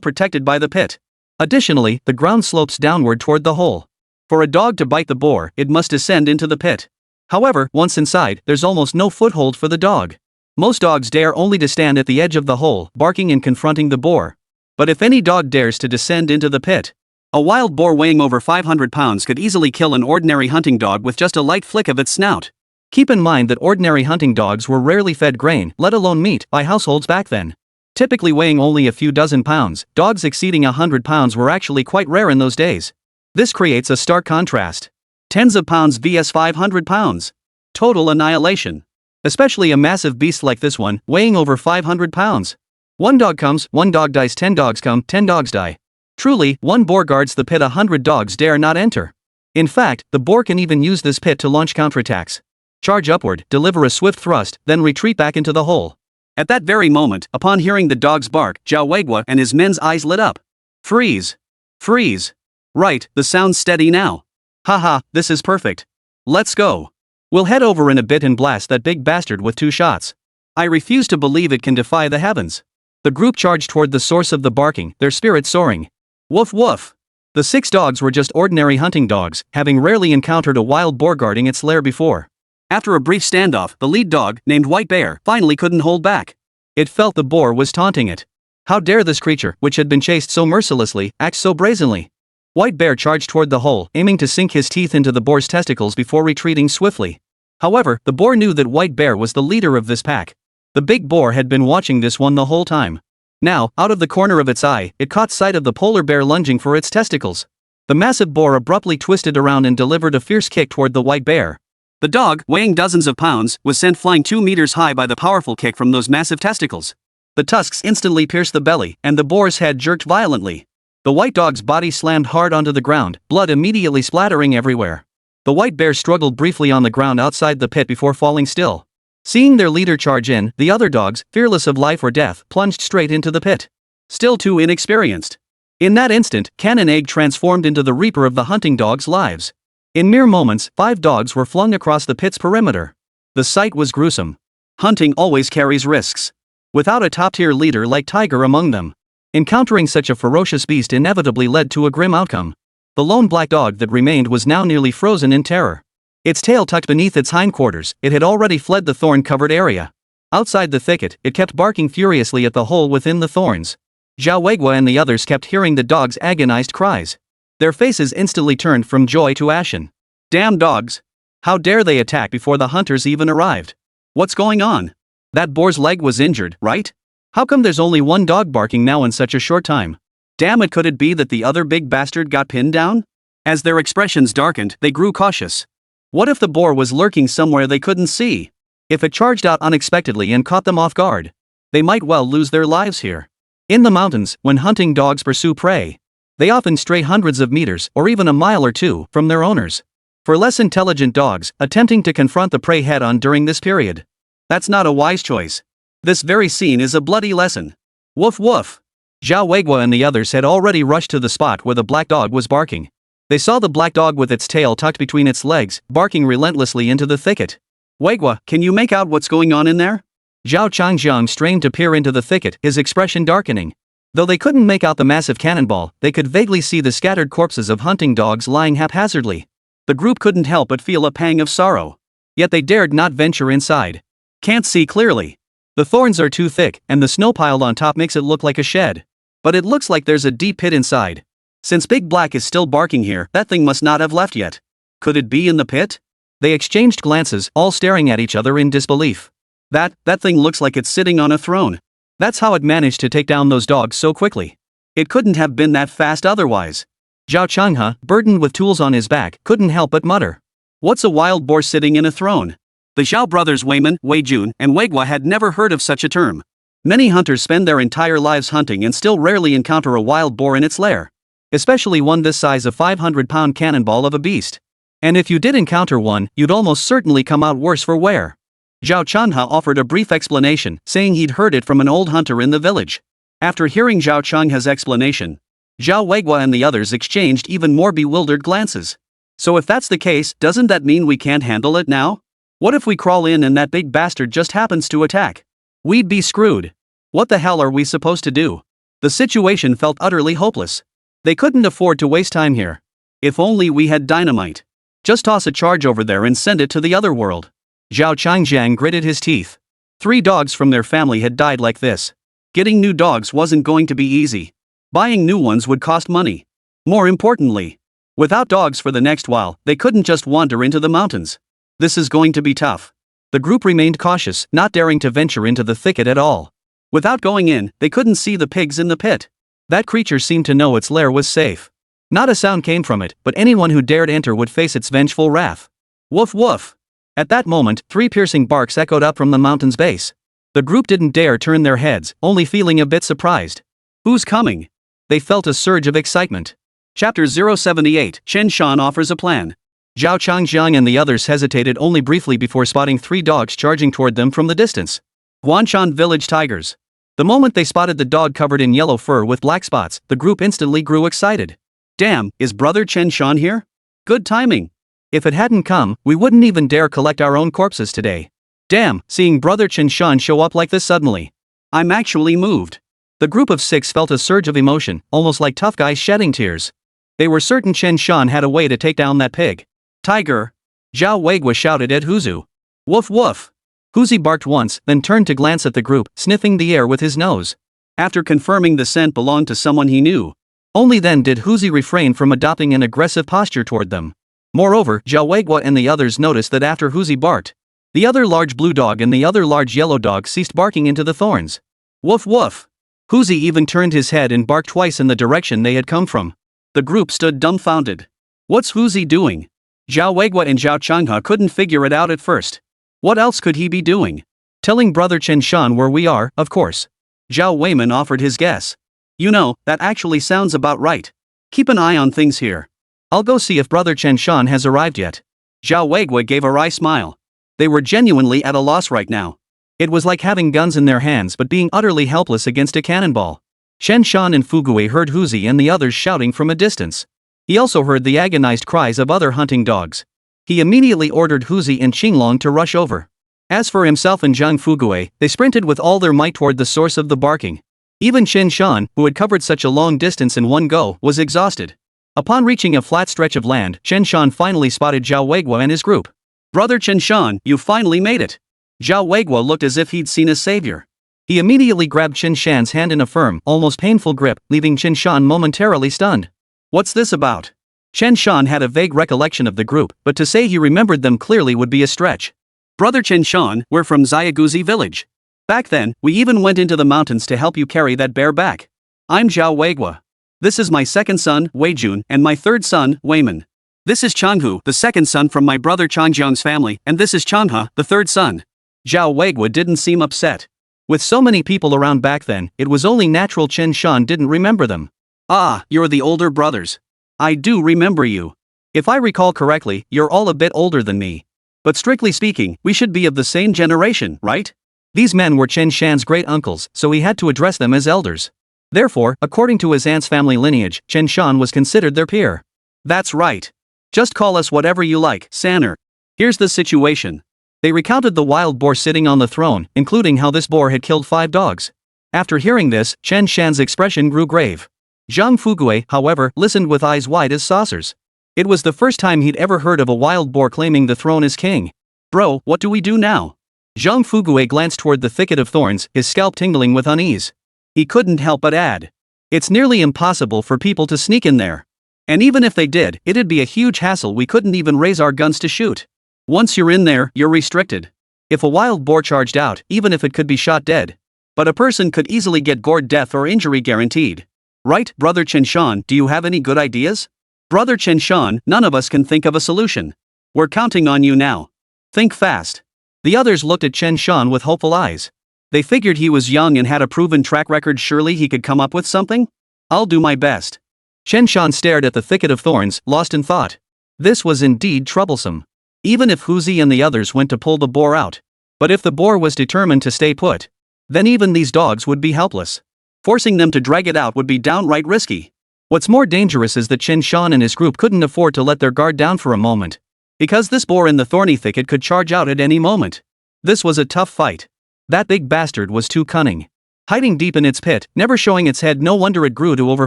protected by the pit. Additionally, the ground slopes downward toward the hole. For a dog to bite the boar, it must descend into the pit. However, once inside, there's almost no foothold for the dog. Most dogs dare only to stand at the edge of the hole, barking and confronting the boar. But if any dog dares to descend into the pit, a wild boar weighing over 500 pounds could easily kill an ordinary hunting dog with just a light flick of its snout. Keep in mind that ordinary hunting dogs were rarely fed grain, let alone meat, by households back then. Typically weighing only a few dozen pounds, dogs exceeding 100 pounds were actually quite rare in those days. This creates a stark contrast. Tens of pounds vs 500 pounds. Total annihilation. Especially a massive beast like this one, weighing over 500 pounds. 1 dog comes, 1 dog dies, 10 dogs come, 10 dogs die. Truly, 1 boar guards the pit 100 dogs dare not enter. In fact, the boar can even use this pit to launch counterattacks. Charge upward, deliver a swift thrust, then retreat back into the hole. At that very moment, upon hearing the dog's bark, Zhao Weiguo and his men's eyes lit up. Freeze. Freeze. Right, the sound's steady now. Haha, this is perfect. Let's go. We'll head over in a bit and blast that big bastard with 2 shots. I refuse to believe it can defy the heavens. The group charged toward the source of the barking, their spirits soaring. Woof woof. The 6 dogs were just ordinary hunting dogs, having rarely encountered a wild boar guarding its lair before. After a brief standoff, the lead dog, named White Bear, finally couldn't hold back. It felt the boar was taunting it. How dare this creature, which had been chased so mercilessly, act so brazenly? White Bear charged toward the hole, aiming to sink his teeth into the boar's testicles before retreating swiftly. However, the boar knew that White Bear was the leader of this pack. The big boar had been watching this one the whole time. Now, out of the corner of its eye, it caught sight of the polar bear lunging for its testicles. The massive boar abruptly twisted around and delivered a fierce kick toward the white bear. The dog, weighing dozens of pounds, was sent flying 2 meters high by the powerful kick from those massive testicles. The tusks instantly pierced the belly, and the boar's head jerked violently. The white dog's body slammed hard onto the ground, blood immediately splattering everywhere. The white bear struggled briefly on the ground outside the pit before falling still. Seeing their leader charge in, the other dogs, fearless of life or death, plunged straight into the pit. Still too inexperienced. In that instant, Cannon Egg transformed into the reaper of the hunting dogs' lives. In mere moments, 5 dogs were flung across the pit's perimeter. The sight was gruesome. Hunting always carries risks. Without a top-tier leader like Tiger among them, encountering such a ferocious beast inevitably led to a grim outcome. The lone black dog that remained was now nearly frozen in terror. Its tail tucked beneath its hindquarters, it had already fled the thorn-covered area. Outside the thicket, it kept barking furiously at the hole within the thorns. Zhao Weigua and the others kept hearing the dog's agonized cries. Their faces instantly turned from joy to ashen. Damn dogs! How dare they attack before the hunters even arrived? What's going on? That boar's leg was injured, right? How come there's only 1 dog barking now in such a short time? Damn it, could it be that the other big bastard got pinned down? As their expressions darkened, they grew cautious. What if the boar was lurking somewhere they couldn't see? If it charged out unexpectedly and caught them off guard, they might well lose their lives here. In the mountains, when hunting dogs pursue prey, they often stray hundreds of meters, or even a mile or 2, from their owners. For less intelligent dogs, attempting to confront the prey head-on during this period, that's not a wise choice. This very scene is a bloody lesson. Woof woof. Zhao Weigua and the others had already rushed to the spot where the black dog was barking. They saw the black dog with its tail tucked between its legs, barking relentlessly into the thicket. Weigua, can you make out what's going on in there? Zhao Changjiang strained to peer into the thicket, his expression darkening. Though they couldn't make out the massive cannonball, they could vaguely see the scattered corpses of hunting dogs lying haphazardly. The group couldn't help but feel a pang of sorrow. Yet they dared not venture inside. Can't see clearly. The thorns are too thick, and the snow piled on top makes it look like a shed. But it looks like there's a deep pit inside. Since Big Black is still barking here, that thing must not have left yet. Could it be in the pit? They exchanged glances, all staring at each other in disbelief. That thing looks like it's sitting on a throne. That's how it managed to take down those dogs so quickly. It couldn't have been that fast otherwise. Zhao Changhe, burdened with tools on his back, couldn't help but mutter. What's a wild boar sitting in a throne? The Zhao brothers Weiman, Weijun, and Weigua had never heard of such a term. Many hunters spend their entire lives hunting and still rarely encounter a wild boar in its lair. Especially one this size, a 500-pound cannonball of a beast. And if you did encounter one, you'd almost certainly come out worse for wear. Zhao Changhe offered a brief explanation, saying he'd heard it from an old hunter in the village. After hearing Zhao Changhe's explanation, Zhao Weigua and the others exchanged even more bewildered glances. So if that's the case, doesn't that mean we can't handle it now? What if we crawl in and that big bastard just happens to attack? We'd be screwed. What the hell are we supposed to do? The situation felt utterly hopeless. They couldn't afford to waste time here. If only we had dynamite. Just toss a charge over there and send it to the other world. Zhao Changjiang gritted his teeth. 3 dogs from their family had died like this. Getting new dogs wasn't going to be easy. Buying new ones would cost money. More importantly, without dogs for the next while, they couldn't just wander into the mountains. This is going to be tough. The group remained cautious, not daring to venture into the thicket at all. Without going in, they couldn't see the pigs in the pit. That creature seemed to know its lair was safe. Not a sound came from it, but anyone who dared enter would face its vengeful wrath. Woof woof. At that moment, 3 piercing barks echoed up from the mountain's base. The group didn't dare turn their heads, only feeling a bit surprised. Who's coming? They felt a surge of excitement. Chapter 078, Chen Shan offers a plan. Zhao Changjiang and the others hesitated only briefly before spotting 3 dogs charging toward them from the distance. Guanshan village tigers. The moment they spotted the dog covered in yellow fur with black spots, the group instantly grew excited. Damn, is brother Chen Shan here? Good timing. If it hadn't come, we wouldn't even dare collect our own corpses today. Damn, seeing brother Chen Shan show up like this suddenly. I'm actually moved. The group of 6 felt a surge of emotion, almost like tough guys shedding tears. They were certain Chen Shan had a way to take down that pig. Tiger! Zhao Weigua shouted at Huzu. Woof woof! Huzi barked once, then turned to glance at the group, sniffing the air with his nose. After confirming the scent belonged to someone he knew. Only then did Huzi refrain from adopting an aggressive posture toward them. Moreover, Zhao Weigua and the others noticed that after Huzi barked, the other large blue dog and the other large yellow dog ceased barking into the thorns. Woof woof! Huzi even turned his head and barked twice in the direction they had come from. The group stood dumbfounded. What's Huzi doing? Zhao Weigua and Zhao Changhe couldn't figure it out at first. What else could he be doing? Telling brother Chen Shan where we are, of course. Zhao Weiman offered his guess. You know, that actually sounds about right. Keep an eye on things here. I'll go see if brother Chen Shan has arrived yet. Zhao Weigua gave a wry smile. They were genuinely at a loss right now. It was like having guns in their hands but being utterly helpless against a cannonball. Chen Shan and Fugui heard Huzi and the others shouting from a distance. He also heard the agonized cries of other hunting dogs. He immediately ordered Huzi and Qinglong to rush over. As for himself and Zhang Fugui, they sprinted with all their might toward the source of the barking. Even Chen Shan, who had covered such a long distance in one go, was exhausted. Upon reaching a flat stretch of land, Chen Shan finally spotted Zhao Weigua and his group. Brother Chen Shan, you finally made it. Zhao Weigua looked as if he'd seen a savior. He immediately grabbed Chen Shan's hand in a firm, almost painful grip, leaving Chen Shan momentarily stunned. What's this about? Chen Shan had a vague recollection of the group, but to say he remembered them clearly would be a stretch. Brother Chen Shan, we're from Xiaguzi village. Back then, we even went into the mountains to help you carry that bear back. I'm Zhao Weigua. This is my second son, Weijun, and my third son, Weiman. This is Changhu, the second son from my brother Changjiang's family, and this is Changhe, the third son. Zhao Weigua didn't seem upset. With so many people around back then, it was only natural Chen Shan didn't remember them. Ah, you're the older brothers. I do remember you. If I recall correctly, you're all a bit older than me. But strictly speaking, we should be of the same generation, right? These men were Chen Shan's great uncles, so he had to address them as elders. Therefore, according to his aunt's family lineage, Chen Shan was considered their peer. That's right. Just call us whatever you like, Sanner. Here's the situation. They recounted the wild boar sitting on the throne, including how this boar had killed 5 dogs. After hearing this, Chen Shan's expression grew grave. Zhang Fugui, however, listened with eyes wide as saucers. It was the first time he'd ever heard of a wild boar claiming the throne as king. Bro, what do we do now? Zhang Fugui glanced toward the thicket of thorns, his scalp tingling with unease. He couldn't help but add. It's nearly impossible for people to sneak in there. And even if they did, it'd be a huge hassle we couldn't even raise our guns to shoot. Once you're in there, you're restricted. If a wild boar charged out, even if it could be shot dead. But a person could easily get gored, death or injury guaranteed. Right, Brother Chen Shan, do you have any good ideas? Brother Chen Shan, none of us can think of a solution. We're counting on you now. Think fast. The others looked at Chen Shan with hopeful eyes. They figured he was young and had a proven track record, surely he could come up with something? I'll do my best. Chen Shan stared at the thicket of thorns, lost in thought. This was indeed troublesome. Even if Huzi and the others went to pull the boar out. But if the boar was determined to stay put, then even these dogs would be helpless. Forcing them to drag it out would be downright risky. What's more dangerous is that Chen Shan and his group couldn't afford to let their guard down for a moment. Because this boar in the thorny thicket could charge out at any moment. This was a tough fight. That big bastard was too cunning. Hiding deep in its pit, never showing its head, no wonder it grew to over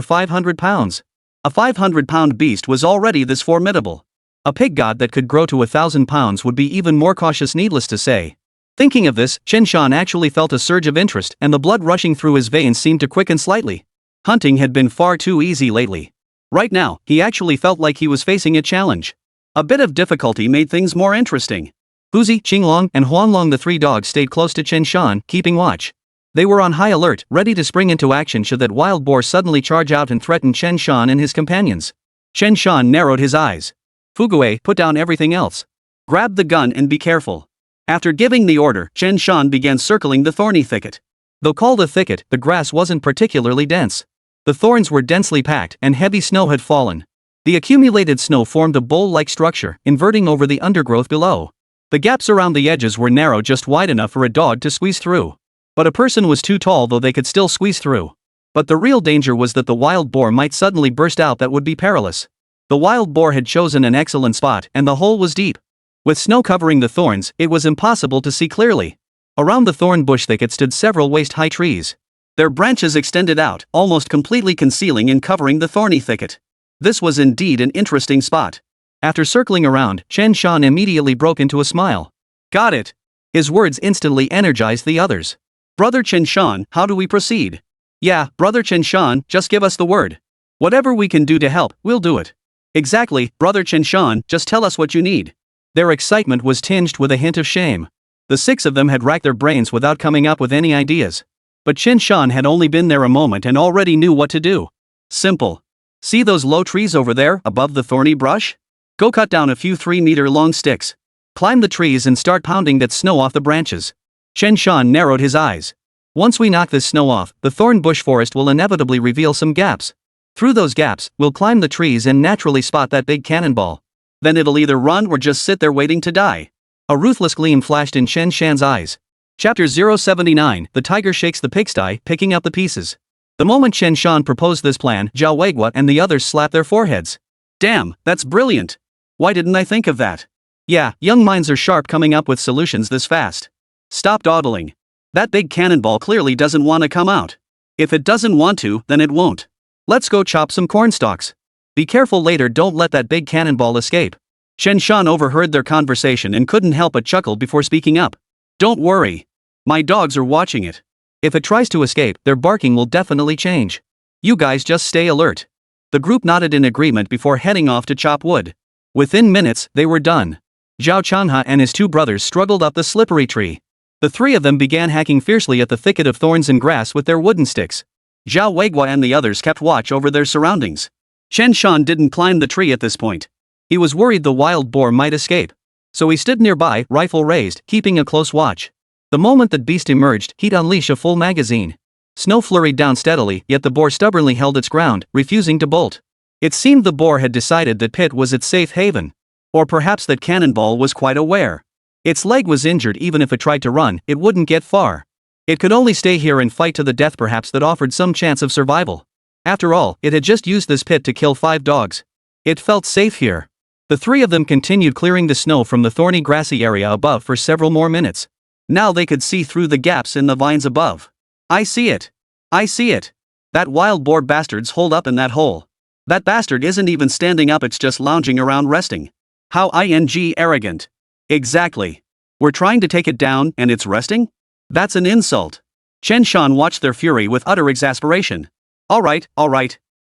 500 pounds. A 500-pound beast was already this formidable. A pig god that could grow to 1,000 pounds would be even more cautious, needless to say. Thinking of this, Chen Shan actually felt a surge of interest, and the blood rushing through his veins seemed to quicken slightly. Hunting had been far too easy lately. Right now, he actually felt like he was facing a challenge. A bit of difficulty made things more interesting. Huzi, Qinglong, and Huanglong, the 3 dogs, stayed close to Chen Shan, keeping watch. They were on high alert, ready to spring into action should that wild boar suddenly charge out and threaten Chen Shan and his companions. Chen Shan narrowed his eyes. Fugui, put down everything else. Grab the gun and be careful. After giving the order, Chen Shan began circling the thorny thicket. Though called a thicket, the grass wasn't particularly dense. The thorns were densely packed and heavy snow had fallen. The accumulated snow formed a bowl-like structure, inverting over the undergrowth below. The gaps around the edges were narrow, just wide enough for a dog to squeeze through. But a person was too tall, though they could still squeeze through. But the real danger was that the wild boar might suddenly burst out. That would be perilous. The wild boar had chosen an excellent spot, and the hole was deep. With snow covering the thorns, it was impossible to see clearly. Around the thorn bush thicket stood several waist-high trees. Their branches extended out, almost completely concealing and covering the thorny thicket. This was indeed an interesting spot. After circling around, Chen Shan immediately broke into a smile. Got it. His words instantly energized the others. Brother Chen Shan, how do we proceed? Yeah, Brother Chen Shan, just give us the word. Whatever we can do to help, we'll do it. Exactly, Brother Chen Shan, just tell us what you need. Their excitement was tinged with a hint of shame. The 6 of them had racked their brains without coming up with any ideas. But Chen Shan had only been there a moment and already knew what to do. Simple. See those low trees over there, above the thorny brush? Go cut down a few 3-meter-long sticks. Climb the trees and start pounding that snow off the branches. Chen Shan narrowed his eyes. Once we knock this snow off, the thorn bush forest will inevitably reveal some gaps. Through those gaps, we'll climb the trees and naturally spot that big cannonball. Then it'll either run or just sit there waiting to die. A ruthless gleam flashed in Chen Shan's eyes. Chapter 079, The Tiger Shakes the Pigsty, Picking Up the Pieces. The moment Chen Shan proposed this plan, Zhang Wan'er and the others slapped their foreheads. Damn, that's brilliant. Why didn't I think of that? Yeah, young minds are sharp coming up with solutions this fast. Stop dawdling. That big cannonball clearly doesn't want to come out. If it doesn't want to, then it won't. Let's go chop some corn stalks. Be careful later, don't let that big cannonball escape. Chen Shan overheard their conversation and couldn't help but chuckle before speaking up. Don't worry. My dogs are watching it. If it tries to escape, their barking will definitely change. You guys just stay alert. The group nodded in agreement before heading off to chop wood. Within minutes, they were done. Zhao Chanha and his 2 brothers struggled up the slippery tree. The 3 of them began hacking fiercely at the thicket of thorns and grass with their wooden sticks. Zhao Wan'er and the others kept watch over their surroundings. Chen Shan didn't climb the tree at this point. He was worried the wild boar might escape. So he stood nearby, rifle raised, keeping a close watch. The moment that beast emerged, he'd unleash a full magazine. Snow flurried down steadily, yet the boar stubbornly held its ground, refusing to bolt. It seemed the boar had decided that pit was its safe haven. Or perhaps that cannonball was quite aware. Its leg was injured. Even if it tried to run, it wouldn't get far. It could only stay here and fight to the death. Perhaps that offered some chance of survival. After all, it had just used this pit to kill 5 dogs. It felt safe here. The 3 of them continued clearing the snow from the thorny grassy area above for several more minutes. Now they could see through the gaps in the vines above. I see it. I see it. That wild boar bastard's holed up in that hole. That bastard isn't even standing up, it's just lounging around resting. How arrogant. Exactly. We're trying to take it down and it's resting? That's an insult. Chen Shan watched their fury with utter exasperation. Alright.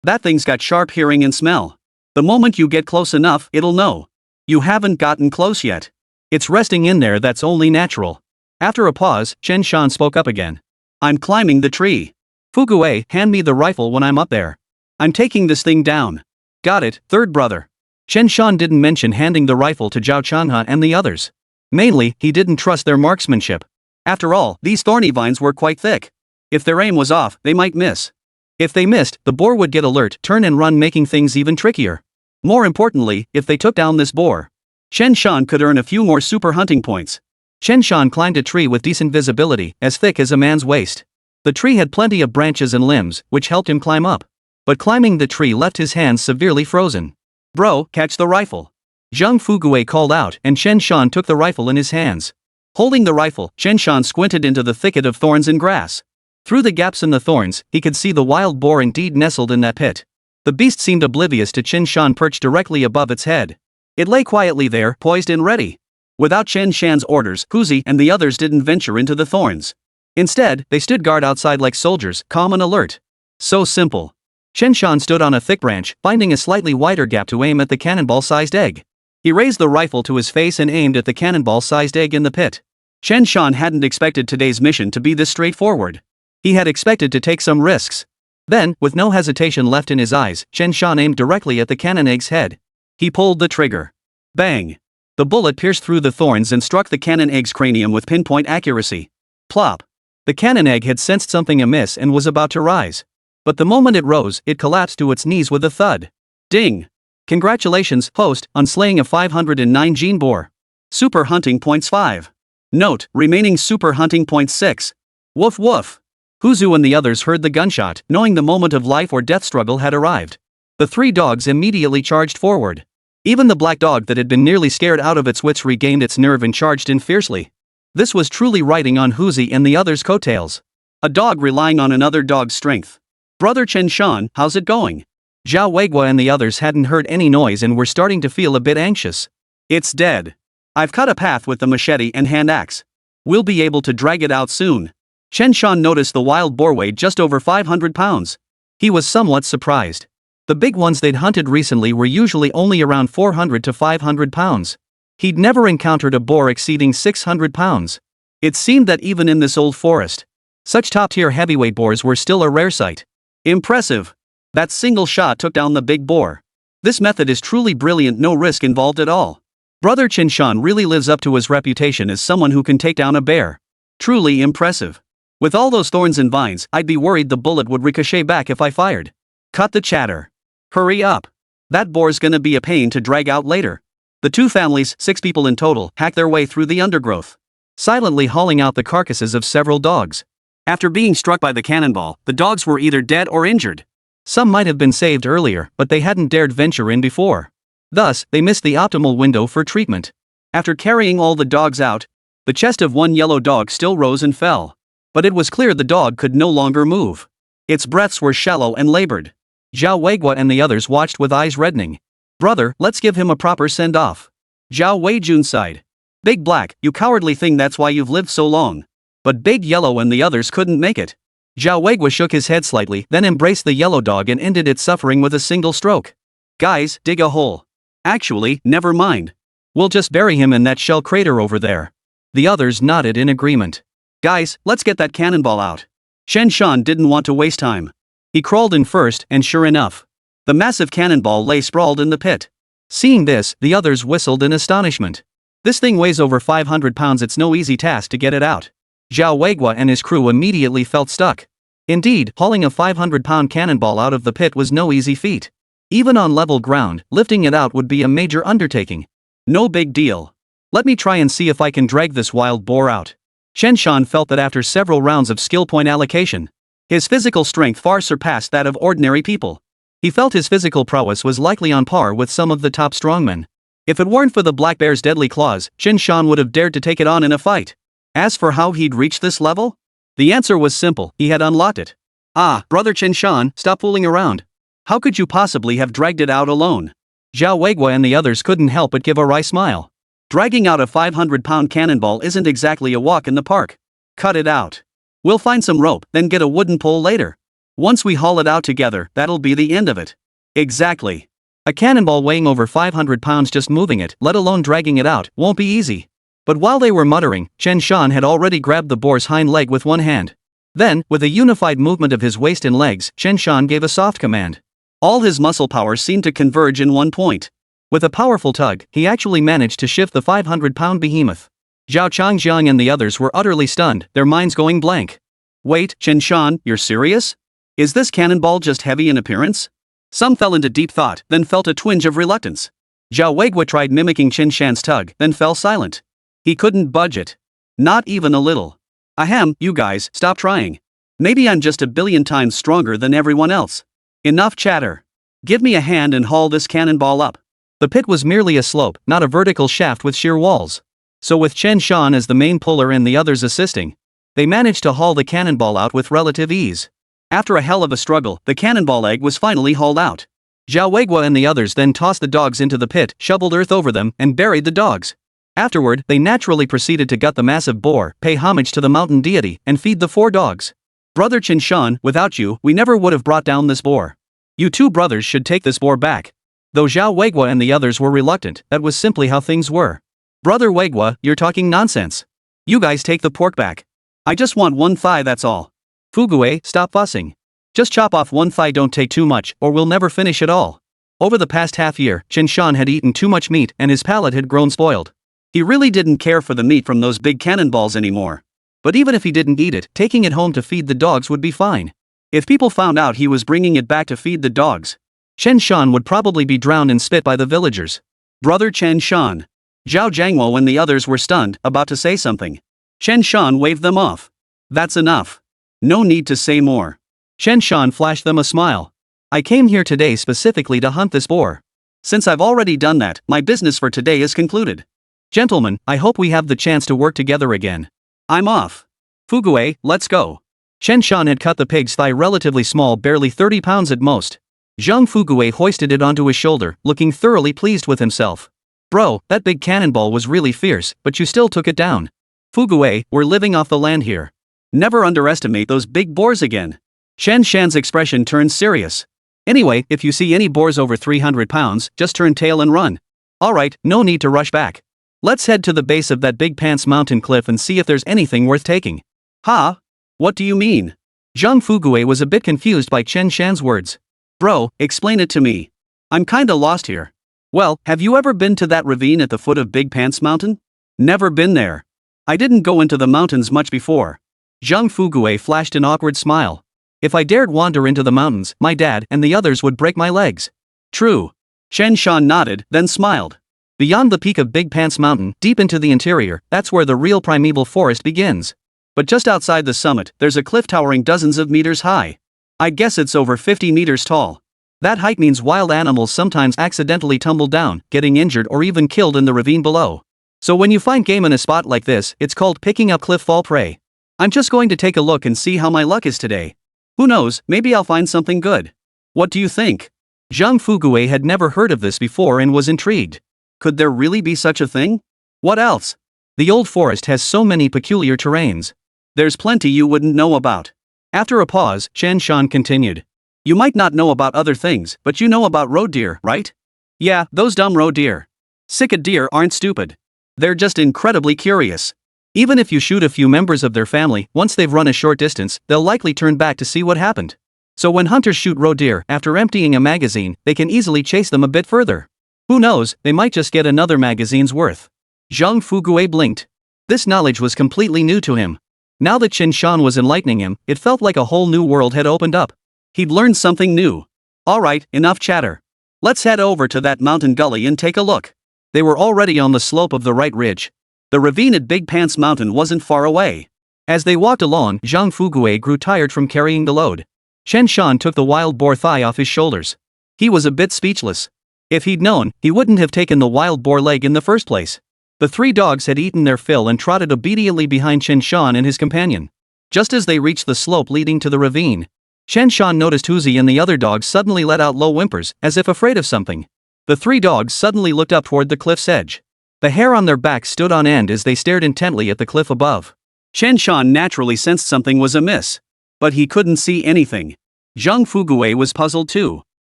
That thing's got sharp hearing and smell. The moment you get close enough, it'll know. You haven't gotten close yet. It's resting in there, that's only natural. After a pause, Chen Shan spoke up again. I'm climbing the tree. Fugue, hand me the rifle when I'm up there. I'm taking this thing down. Got it, 3rd brother. Chen Shan didn't mention handing the rifle to Zhao Chanha and the others. Mainly, he didn't trust their marksmanship. After all, these thorny vines were quite thick. If their aim was off, they might miss. If they missed, the boar would get alert, turn and run, making things even trickier. More importantly, if they took down this boar, Chen Shan could earn a few more super hunting points. Chen Shan climbed a tree with decent visibility, as thick as a man's waist. The tree had plenty of branches and limbs, which helped him climb up. But climbing the tree left his hands severely frozen. Bro, catch the rifle. Zhang Fugue called out, and Chen Shan took the rifle in his hands. Holding the rifle, Chen Shan squinted into the thicket of thorns and grass. Through the gaps in the thorns, he could see the wild boar indeed nestled in that pit. The beast seemed oblivious to Chen Shan perched directly above its head. It lay quietly there, poised and ready. Without Chen Shan's orders, Huzi and the others didn't venture into the thorns. Instead, they stood guard outside like soldiers, calm and alert. So simple. Chen Shan stood on a thick branch, finding a slightly wider gap to aim at the cannonball-sized egg. He raised the rifle to his face and aimed at the cannonball-sized egg in the pit. Chen Shan hadn't expected today's mission to be this straightforward. He had expected to take some risks. Then, with no hesitation left in his eyes, Chen Shan aimed directly at the cannon egg's head. He pulled the trigger. Bang! The bullet pierced through the thorns and struck the cannon egg's cranium with pinpoint accuracy. Plop! The cannon egg had sensed something amiss and was about to rise. But the moment it rose, it collapsed to its knees with a thud. Ding! Congratulations, host, on slaying a 509 gene boar. Super hunting points 5. Note, remaining super hunting points 6. Woof woof. Huzu and the others heard the gunshot, knowing the moment of life or death struggle had arrived. The three dogs immediately charged forward. Even the black dog that had been nearly scared out of its wits regained its nerve and charged in fiercely. This was truly riding on Huzi and the others' coattails. A dog relying on another dog's strength. Brother Chen Shan, how's it going? Zhao Weigua and the others hadn't heard any noise and were starting to feel a bit anxious. It's dead. I've cut a path with the machete and hand axe. We'll be able to drag it out soon. Chen Shan noticed the wild boar weighed just over 500 pounds. He was somewhat surprised. The big ones they'd hunted recently were usually only around 400 to 500 pounds. He'd never encountered a boar exceeding 600 pounds. It seemed that even in this old forest, such top-tier heavyweight boars were still a rare sight. Impressive. That single shot took down the big boar. This method is truly brilliant, no risk involved at all. Brother Chen Shan really lives up to his reputation as someone who can take down a bear. Truly impressive. With all those thorns and vines, I'd be worried the bullet would ricochet back if I fired. Cut the chatter. Hurry up. That boar's gonna be a pain to drag out later. The two families, 6 people in total, hacked their way through the undergrowth, silently hauling out the carcasses of several dogs. After being struck by the cannonball, the dogs were either dead or injured. Some might have been saved earlier, but they hadn't dared venture in before. Thus, they missed the optimal window for treatment. After carrying all the dogs out, the chest of one yellow dog still rose and fell. But it was clear the dog could no longer move. Its breaths were shallow and labored. Zhao Weigua and the others watched with eyes reddening. Brother, let's give him a proper send-off. Zhao Weijun sighed. Big Black, you cowardly thing, that's why you've lived so long. But Big Yellow and the others couldn't make it. Zhao Weigua shook his head slightly, then embraced the yellow dog and ended its suffering with a single stroke. Guys, dig a hole. Actually, never mind. We'll just bury him in that shell crater over there. The others nodded in agreement. Guys, let's get that cannonball out. Chen Shan didn't want to waste time. He crawled in first, and sure enough, the massive cannonball lay sprawled in the pit. Seeing this, the others whistled in astonishment. This thing weighs over 500 pounds, it's no easy task to get it out. Zhao Weigua and his crew immediately felt stuck. Indeed, hauling a 500-pound cannonball out of the pit was no easy feat. Even on level ground, lifting it out would be a major undertaking. No big deal. Let me try and see if I can drag this wild boar out. Chen Shan felt that after several rounds of skill point allocation, his physical strength far surpassed that of ordinary people. He felt his physical prowess was likely on par with some of the top strongmen. If it weren't for the black bear's deadly claws, Chen Shan would have dared to take it on in a fight. As for how he'd reached this level? The answer was simple, he had unlocked it. Ah, Brother Chen Shan, stop fooling around. How could you possibly have dragged it out alone? Zhao Weigua and the others couldn't help but give a wry smile. Dragging out a 500-pound cannonball isn't exactly a walk in the park. Cut it out. We'll find some rope, then get a wooden pole later. Once we haul it out together, that'll be the end of it. Exactly. A cannonball weighing over 500 pounds, just moving it, let alone dragging it out, won't be easy. But while they were muttering, Chen Shan had already grabbed the boar's hind leg with one hand. Then, with a unified movement of his waist and legs, Chen Shan gave a soft command. All his muscle power seemed to converge in one point. With a powerful tug, he actually managed to shift the 500-pound behemoth. Zhao Changjiang and the others were utterly stunned, their minds going blank. Wait, Chen Shan, you're serious? Is this cannonball just heavy in appearance? Some fell into deep thought, then felt a twinge of reluctance. Zhao Weigua tried mimicking Chen Shan's tug, then fell silent. He couldn't budge it. Not even a little. Ahem, you guys, stop trying. Maybe I'm just a billion times stronger than everyone else. Enough chatter. Give me a hand and haul this cannonball up. The pit was merely a slope, not a vertical shaft with sheer walls. So with Chen Shan as the main puller and the others assisting, they managed to haul the cannonball out with relative ease. After a hell of a struggle, the cannonball egg was finally hauled out. Zhao Weigua and the others then tossed the dogs into the pit, shoveled earth over them, and buried the dogs. Afterward, they naturally proceeded to gut the massive boar, pay homage to the mountain deity, and feed the 4 dogs. Brother Chen Shan, without you, we never would have brought down this boar. You 2 brothers should take this boar back. Though Zhao Weigua and the others were reluctant, that was simply how things were. Brother Weigua, you're talking nonsense. You guys take the pork back. I just want one thigh, that's all. Fugue, stop fussing. Just chop off one thigh, don't take too much, or we'll never finish it all. Over the past half year, Chen Shan had eaten too much meat and his palate had grown spoiled. He really didn't care for the meat from those big cannonballs anymore. But even if he didn't eat it, taking it home to feed the dogs would be fine. If people found out he was bringing it back to feed the dogs, Chen Shan would probably be drowned in spit by the villagers. Brother Chen Shan. Zhao Jiangwo and the others were stunned, about to say something. Chen Shan waved them off. That's enough. No need to say more.
Chen Shan flashed them a smile. I came here today specifically to hunt this boar.
Since I've already done that, my business for today is concluded.
Gentlemen, I hope we have the chance to work together again.
I'm off. Fugue, let's go.
Chen Shan had cut the pig's thigh relatively small, barely 30 pounds at most. Zhang Fugue hoisted it onto his shoulder, looking thoroughly pleased with himself. Bro, that big cannonball was really fierce, but you still took it down.
Fugue, we're living off the land here. Never underestimate those big boars again.
Chen Shan's expression turned serious.
Anyway, if you see any boars over 300 pounds, just turn tail and run.
Alright, no need to rush back. Let's head to the base of that big pants mountain cliff and see if there's anything worth taking.
Huh? What do you mean?
Zhang Fugue was a bit confused by Chen Shan's words.
Bro, explain it to me. I'm kinda lost here. Well, have you ever been to that ravine at the foot of Big Pants Mountain? Never been there. I didn't go into the mountains much before.
Zhang Fugue flashed an awkward smile. If I dared wander into the mountains, my dad and the others would break my legs.
True. Chen Shan nodded, then smiled.
Beyond the peak of Big Pants Mountain, deep into the interior, that's where the real primeval forest begins.
But just outside the summit, there's a cliff towering dozens of meters high. I guess it's over 50 meters tall.
That height means wild animals sometimes accidentally tumble down, getting injured or even killed in the ravine below. So when you find game in a spot like this, it's called picking up cliff fall prey. I'm just going to take a look and see how my luck is today.
Who knows, maybe I'll find something good. What do you think?
Zhang Fugue had never heard of this before and was intrigued.
Could there really be such a thing? What else?
The old forest has so many peculiar terrains.
There's plenty you wouldn't know about.
After a pause, Chen Shan continued.
You might not know about other things, but you know about road deer, right?
Yeah, those dumb road deer.
Sick deer aren't stupid. They're just incredibly curious.
Even if you shoot a few members of their family, once they've run a short distance, they'll likely turn back to see what happened. So when hunters shoot roe deer, after emptying a magazine, they can easily chase them a bit further. Who knows, they might just get another magazine's worth.
Zhang Fugue blinked.
This knowledge was completely new to him. Now that Chen Shan was enlightening him, it felt like a whole new world had opened up.
He'd learned something new. Alright, enough chatter. Let's head over to that mountain gully and take a look.
They were already on the slope of the right ridge.
The ravine at Big Pants Mountain wasn't far away.
As they walked along, Zhang Fugue grew tired from carrying the load. Chen Shan took the wild boar thigh off his shoulders. He was a bit speechless. If he'd known, he wouldn't have taken the wild boar leg in the first place. The three dogs had eaten their fill and trotted obediently behind Chen Shan and his companion. Just as they reached the slope leading to the ravine, Chen Shan noticed Huzi and the other dogs suddenly let out low whimpers, as if afraid of something. The three dogs suddenly looked up toward the cliff's edge. The hair on their backs stood on end as they stared intently at the cliff above.
Chen Shan naturally sensed something was amiss. But he couldn't see anything. Zhang Fugue was puzzled too.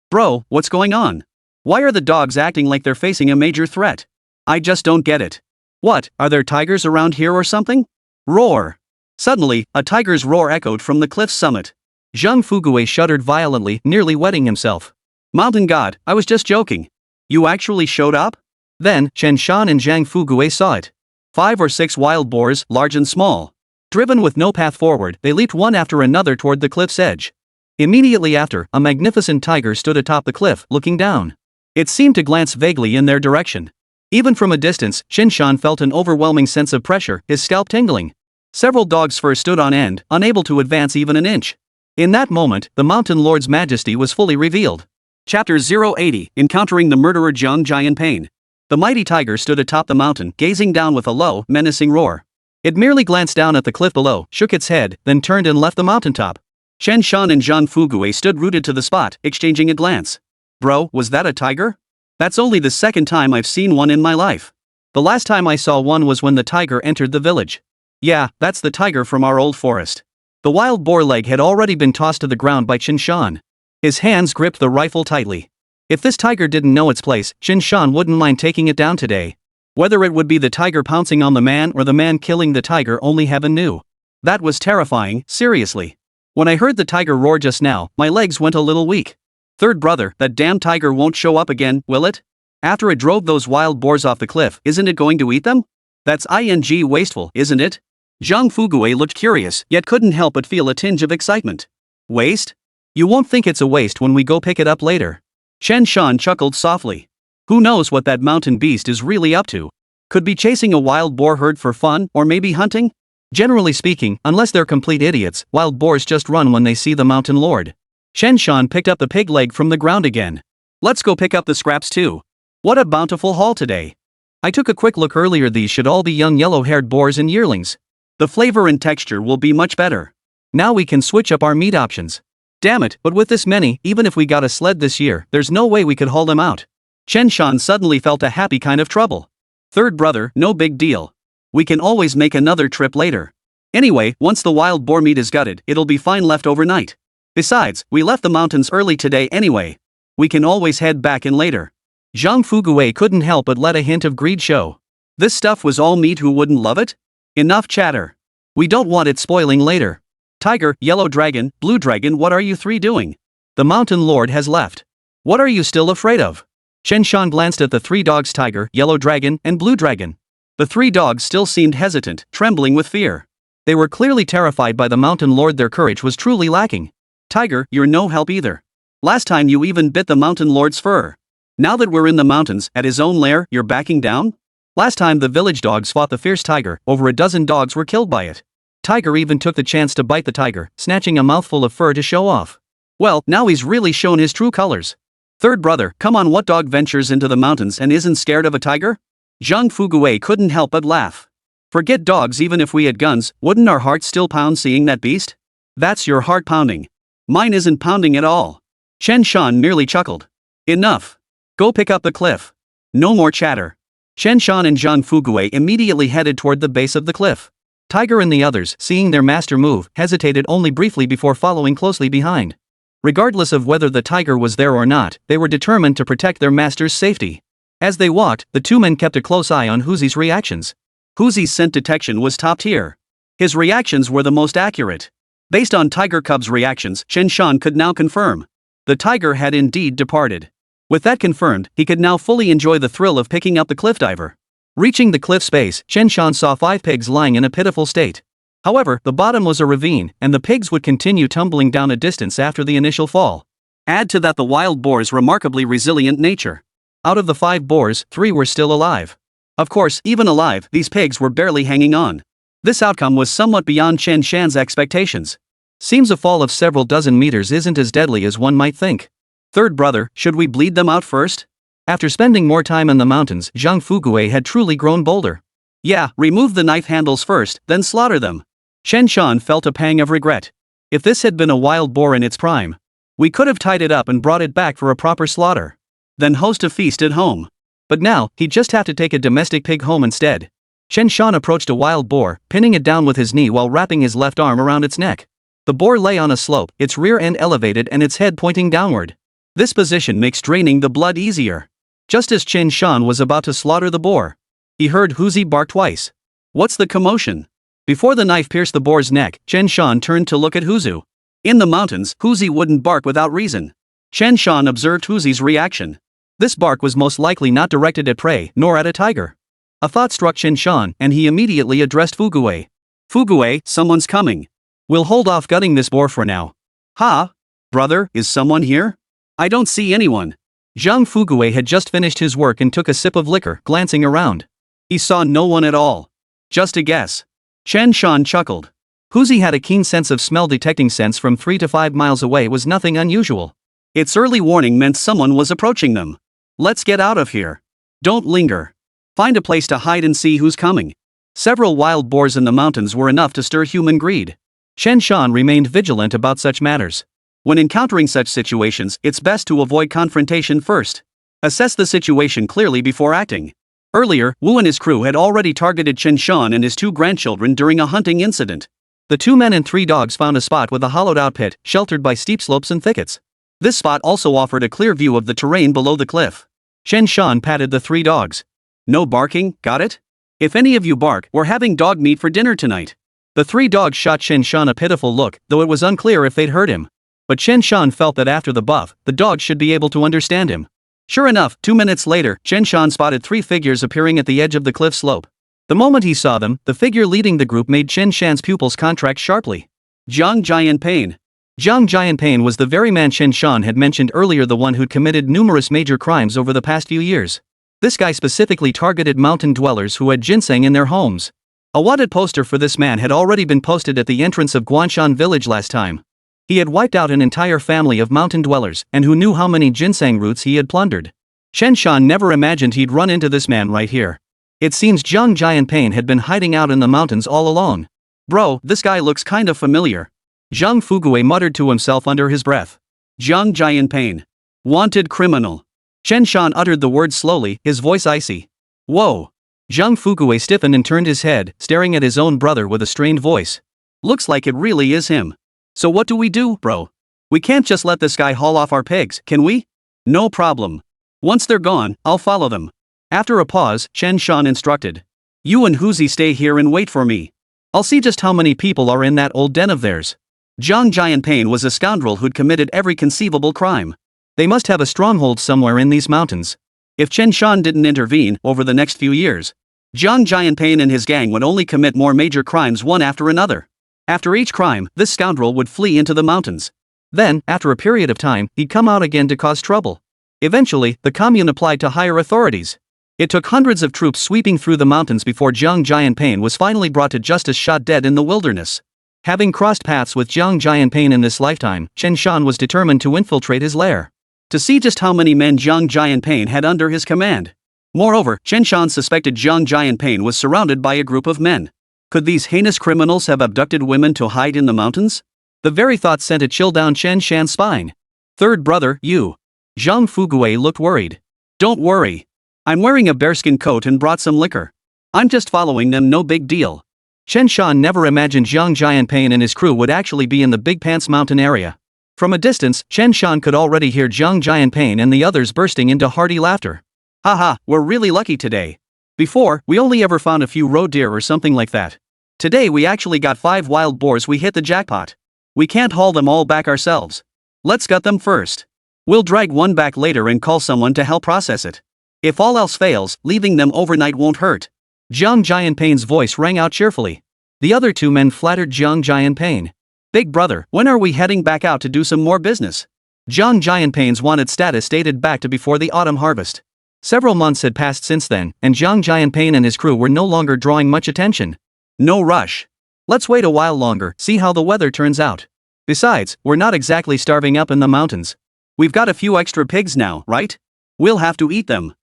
Bro, what's going on? Why are the dogs acting like they're facing a major threat? I just don't get it. What, are there tigers around here or something? Roar! Suddenly, a tiger's roar echoed from the cliff's summit.
Zhang Fugue shuddered violently, nearly wetting himself.
Mountain god, I was just joking. You actually showed up?
Then, Chen Shan and Zhang Fugue saw it. 5 or 6 wild boars, large and small. Driven with no path forward, they leaped one after another toward the cliff's edge. Immediately after, a magnificent tiger stood atop the cliff, looking down. It seemed to glance vaguely in their direction. Even from a distance, Chen Shan felt an overwhelming sense of pressure, his scalp tingling. Several dogs' fur stood on end, unable to advance even an inch. In that moment, the mountain lord's majesty was fully revealed.
Chapter 080, Encountering the Murderer Zhang Jai in Pain. The mighty tiger stood atop the mountain, gazing down with a low, menacing roar. It merely glanced down at the cliff below, shook its head, then turned and left the mountaintop. Chen Shan and Zhang Fugue stood rooted to the spot, exchanging a glance. Bro, was that a tiger? That's only the second time I've seen one in my life. The last time I saw one was when the tiger entered the village. Yeah, that's the tiger from our old forest. The wild boar leg had already been tossed to the ground by Chen Shan. His hands gripped the rifle tightly. If this tiger didn't know its place, Chen Shan wouldn't mind taking it down today. Whether it would be the tiger pouncing on the man or the man killing the tiger, only heaven knew. That was terrifying, seriously. When I heard the tiger roar just now, my legs went a little weak. Third brother, that damn tiger won't show up again, will it? After it drove those wild boars off the cliff, isn't it going to eat them? That's wasteful, isn't it? Zhang Fugue looked curious, yet couldn't help but feel a tinge of excitement. Waste? You won't think it's a waste when we go pick it up later. Chen Shan chuckled softly. Who knows what that mountain beast is really up to? Could be chasing a wild boar herd for fun, or maybe hunting?
Generally speaking, unless they're complete idiots, wild boars just run when they see the mountain lord.
Chen Shan picked up the pig leg from the ground again. Let's go pick up the scraps too. What a bountiful haul today.
I took a quick look earlier, these should all be young yellow-haired boars and yearlings.
The flavor and texture will be much better.
Now we can switch up our meat options.
Damn it,
But with this many, even if we got a sled this year, there's no way we could haul them out.
Chen Shan suddenly felt a happy kind of trouble. Third brother, no big deal. We can always make another trip later. Anyway, once the wild boar meat is gutted, it'll be fine left overnight. Besides, we left the mountains early today anyway. We can always head back in later.
Zhang Fuguwei couldn't help but let a hint of greed show.
This stuff was all meat, who wouldn't love it? Enough chatter.
We don't want it spoiling later.
Tiger, yellow dragon, blue dragon, what are you three doing?
The mountain lord has left.
What are you still afraid of?
Chen Shan glanced at the three dogs, tiger, yellow dragon, and blue dragon.
The three dogs still seemed hesitant, trembling with fear.
They were clearly terrified by the mountain lord. Their courage was truly lacking.
Tiger, you're no help either. Last time you even bit the mountain lord's fur. Now that we're in the mountains, at his own lair, you're backing down?
Last time the village dogs fought the fierce tiger, over a dozen dogs were killed by it. Tiger even took the chance to bite the tiger, snatching a mouthful of fur to show off.
Well, now he's really shown his true colors. Third brother, come on, what dog ventures into the mountains and isn't scared of a tiger? Zhang Fuguwei couldn't help but laugh. Forget dogs, even if we had guns, wouldn't our hearts still pound seeing that beast? That's your heart pounding. Mine isn't pounding at all. Chen Shan merely chuckled. Enough. Go pick up the cliff. No more chatter.
Chen Shan and Zhang Fuguwei immediately headed toward the base of the cliff. Tiger and the others, seeing their master move, hesitated only briefly before following closely behind. Regardless of whether the tiger was there or not, they were determined to protect their master's safety. As they walked, the two men kept a close eye on Huzi's reactions.
Huzi's scent detection was top tier. His reactions were the most accurate. Based on Tiger Cub's reactions, Chen Shan could now confirm. The tiger had indeed departed. With that confirmed, he could now fully enjoy the thrill of picking up the cliff diver.
Reaching the cliff's base, Chen Shan saw 5 pigs lying in a pitiful state. However, the bottom was a ravine, and the pigs would continue tumbling down a distance after the initial fall.
Add to that the wild boar's remarkably resilient nature.
Out of the 5 boars, 3 were still alive.
Of course, even alive, these pigs were barely hanging on. This outcome was somewhat beyond Chen Shan's expectations.
Seems a fall of several dozen meters isn't as deadly as one might think.
Third brother, should we bleed them out first?
After spending more time in the mountains, Zhang Fuguwei had truly grown bolder.
Yeah, remove the knife handles first, then slaughter them.
Chen Shan felt a pang of regret. If this had been a wild boar in its prime, we could have tied it up and brought it back for a proper slaughter.
Then host a feast at home.
But now, he'd just have to take a domestic pig home instead. Chen Shan approached a wild boar, pinning it down with his knee while wrapping his left arm around its neck. The boar lay on a slope, its rear end elevated and its head pointing downward. This position makes draining the blood easier. Just as Chen Shan was about to slaughter the boar, he heard Huzi bark twice.
What's the commotion?
Before the knife pierced the boar's neck, Chen Shan turned to look at Huzu.
In the mountains, Huzi wouldn't bark without reason. Chen Shan observed Huzi's reaction.
This bark was most likely not directed at prey, nor at a tiger. A thought struck Chen Shan, and he immediately addressed Fuguwei.
Fuguwei, someone's coming.
We'll hold off gutting this boar for now.
Ha? Brother, is someone here? I don't see anyone.
Zhang Fuguwei had just finished his work and took a sip of liquor, glancing around.
He saw no one at all. Just a guess.
Chen Shan chuckled. Huzi had a keen sense of smell. Detecting scents from 3 to 5 miles away was nothing unusual.
Its early warning meant someone was approaching them. Let's get out of here. Don't linger. Find a place to hide and see who's coming.
Several wild boars in the mountains were enough to stir human greed. Chen Shan remained vigilant about such matters.
When encountering such situations, it's best to avoid confrontation first. Assess the situation clearly before acting. Earlier, Wu and his crew had already targeted Chen Shan and his 2 grandchildren during a hunting incident.
The 2 men and 3 dogs found a spot with a hollowed-out pit, sheltered by steep slopes and thickets.
This spot also offered a clear view of the terrain below the cliff.
Chen Shan patted the 3 dogs.
No barking, got it? If any of you bark, we're having dog meat for dinner tonight.
The 3 dogs shot Chen Shan a pitiful look, though it was unclear if they'd heard him. But Chen Shan felt that after the buff, the dogs should be able to understand him. Sure enough, 2 minutes later, Chen Shan spotted 3 figures appearing at the edge of the cliff slope. The moment he saw them, the figure leading the group made Chen Shan's pupils contract sharply.
Zhang Jianpain.
Zhang Jianpain was the very man Chen Shan had mentioned earlier, the one who'd committed numerous major crimes over the past few years. This guy specifically targeted mountain dwellers who had ginseng in their homes.
A wanted poster for this man had already been posted at the entrance of Guanshan village last time. He had wiped out an entire family of mountain dwellers, and who knew how many ginseng roots he had plundered. Chen Shan never imagined he'd run into this man right here. It seems Zhang Jianpain had been hiding out in the mountains all along. Bro, this guy looks kind of familiar. Zhang Fugui muttered to himself under his breath. Zhang Jianpain. Wanted criminal. Chen Shan uttered the word slowly, his voice icy. Whoa. Zhang Fugui stiffened and turned his head, staring at his own brother with a strained voice. Looks like it really is him. So what do we do, bro? We can't just let this guy haul off our pigs, can we? No problem. Once they're gone, I'll follow them. After a pause, Chen Shan instructed. You and Huzi stay here and wait for me. I'll see just how many people are in that old den of theirs. Zhang Jianpain was a scoundrel who'd committed every conceivable crime. They must have a stronghold somewhere in these mountains. If Chen Shan didn't intervene over the next few years, Zhang Jianpain and his gang would only commit more major crimes one after another. After each crime, this scoundrel would flee into the mountains. Then, after a period of time, he'd come out again to cause trouble. Eventually, the commune applied to higher authorities. It took hundreds of troops sweeping through the mountains before Zhang Jianpain was finally brought to justice, shot dead in the wilderness. Having crossed paths with Zhang Jianpain in this lifetime, Chen Shan was determined to infiltrate his lair, to see just how many men Zhang Jianpain had under his command. Moreover, Chen Shan suspected Zhang Jianpain was surrounded by a group of men. Could these heinous criminals have abducted women to hide in the mountains? The very thought sent a chill down Chen Shan's spine. Third brother, you. Zhang Fugui looked worried. Don't worry. I'm wearing a bearskin coat and brought some liquor. I'm just following them, no big deal. Chen Shan never imagined Zhang Jianpain and his crew would actually be in the Big Pants Mountain area. From a distance, Chen Shan could already hear Zhang Jianpain and the others bursting into hearty laughter. Haha, we're really lucky today. Before, we only ever found a few roe deer or something like that. Today we actually got 5 wild boars. We hit the jackpot. We can't haul them all back ourselves. Let's gut them first. We'll drag one back later and call someone to help process it. If all else fails, leaving them overnight won't hurt. Zhang Jianpain's voice rang out cheerfully. The other two men flattered Zhang Jianpain. Big brother, when are we heading back out to do some more business? Zhang Jianpain's wanted status dated back to before the autumn harvest. Several months had passed since then, and Zhang Jianpain and his crew were no longer drawing much attention. No rush. Let's wait a while longer, see how the weather turns out. Besides, we're not exactly starving up in the mountains. We've got a few extra pigs now, right? We'll have to eat them.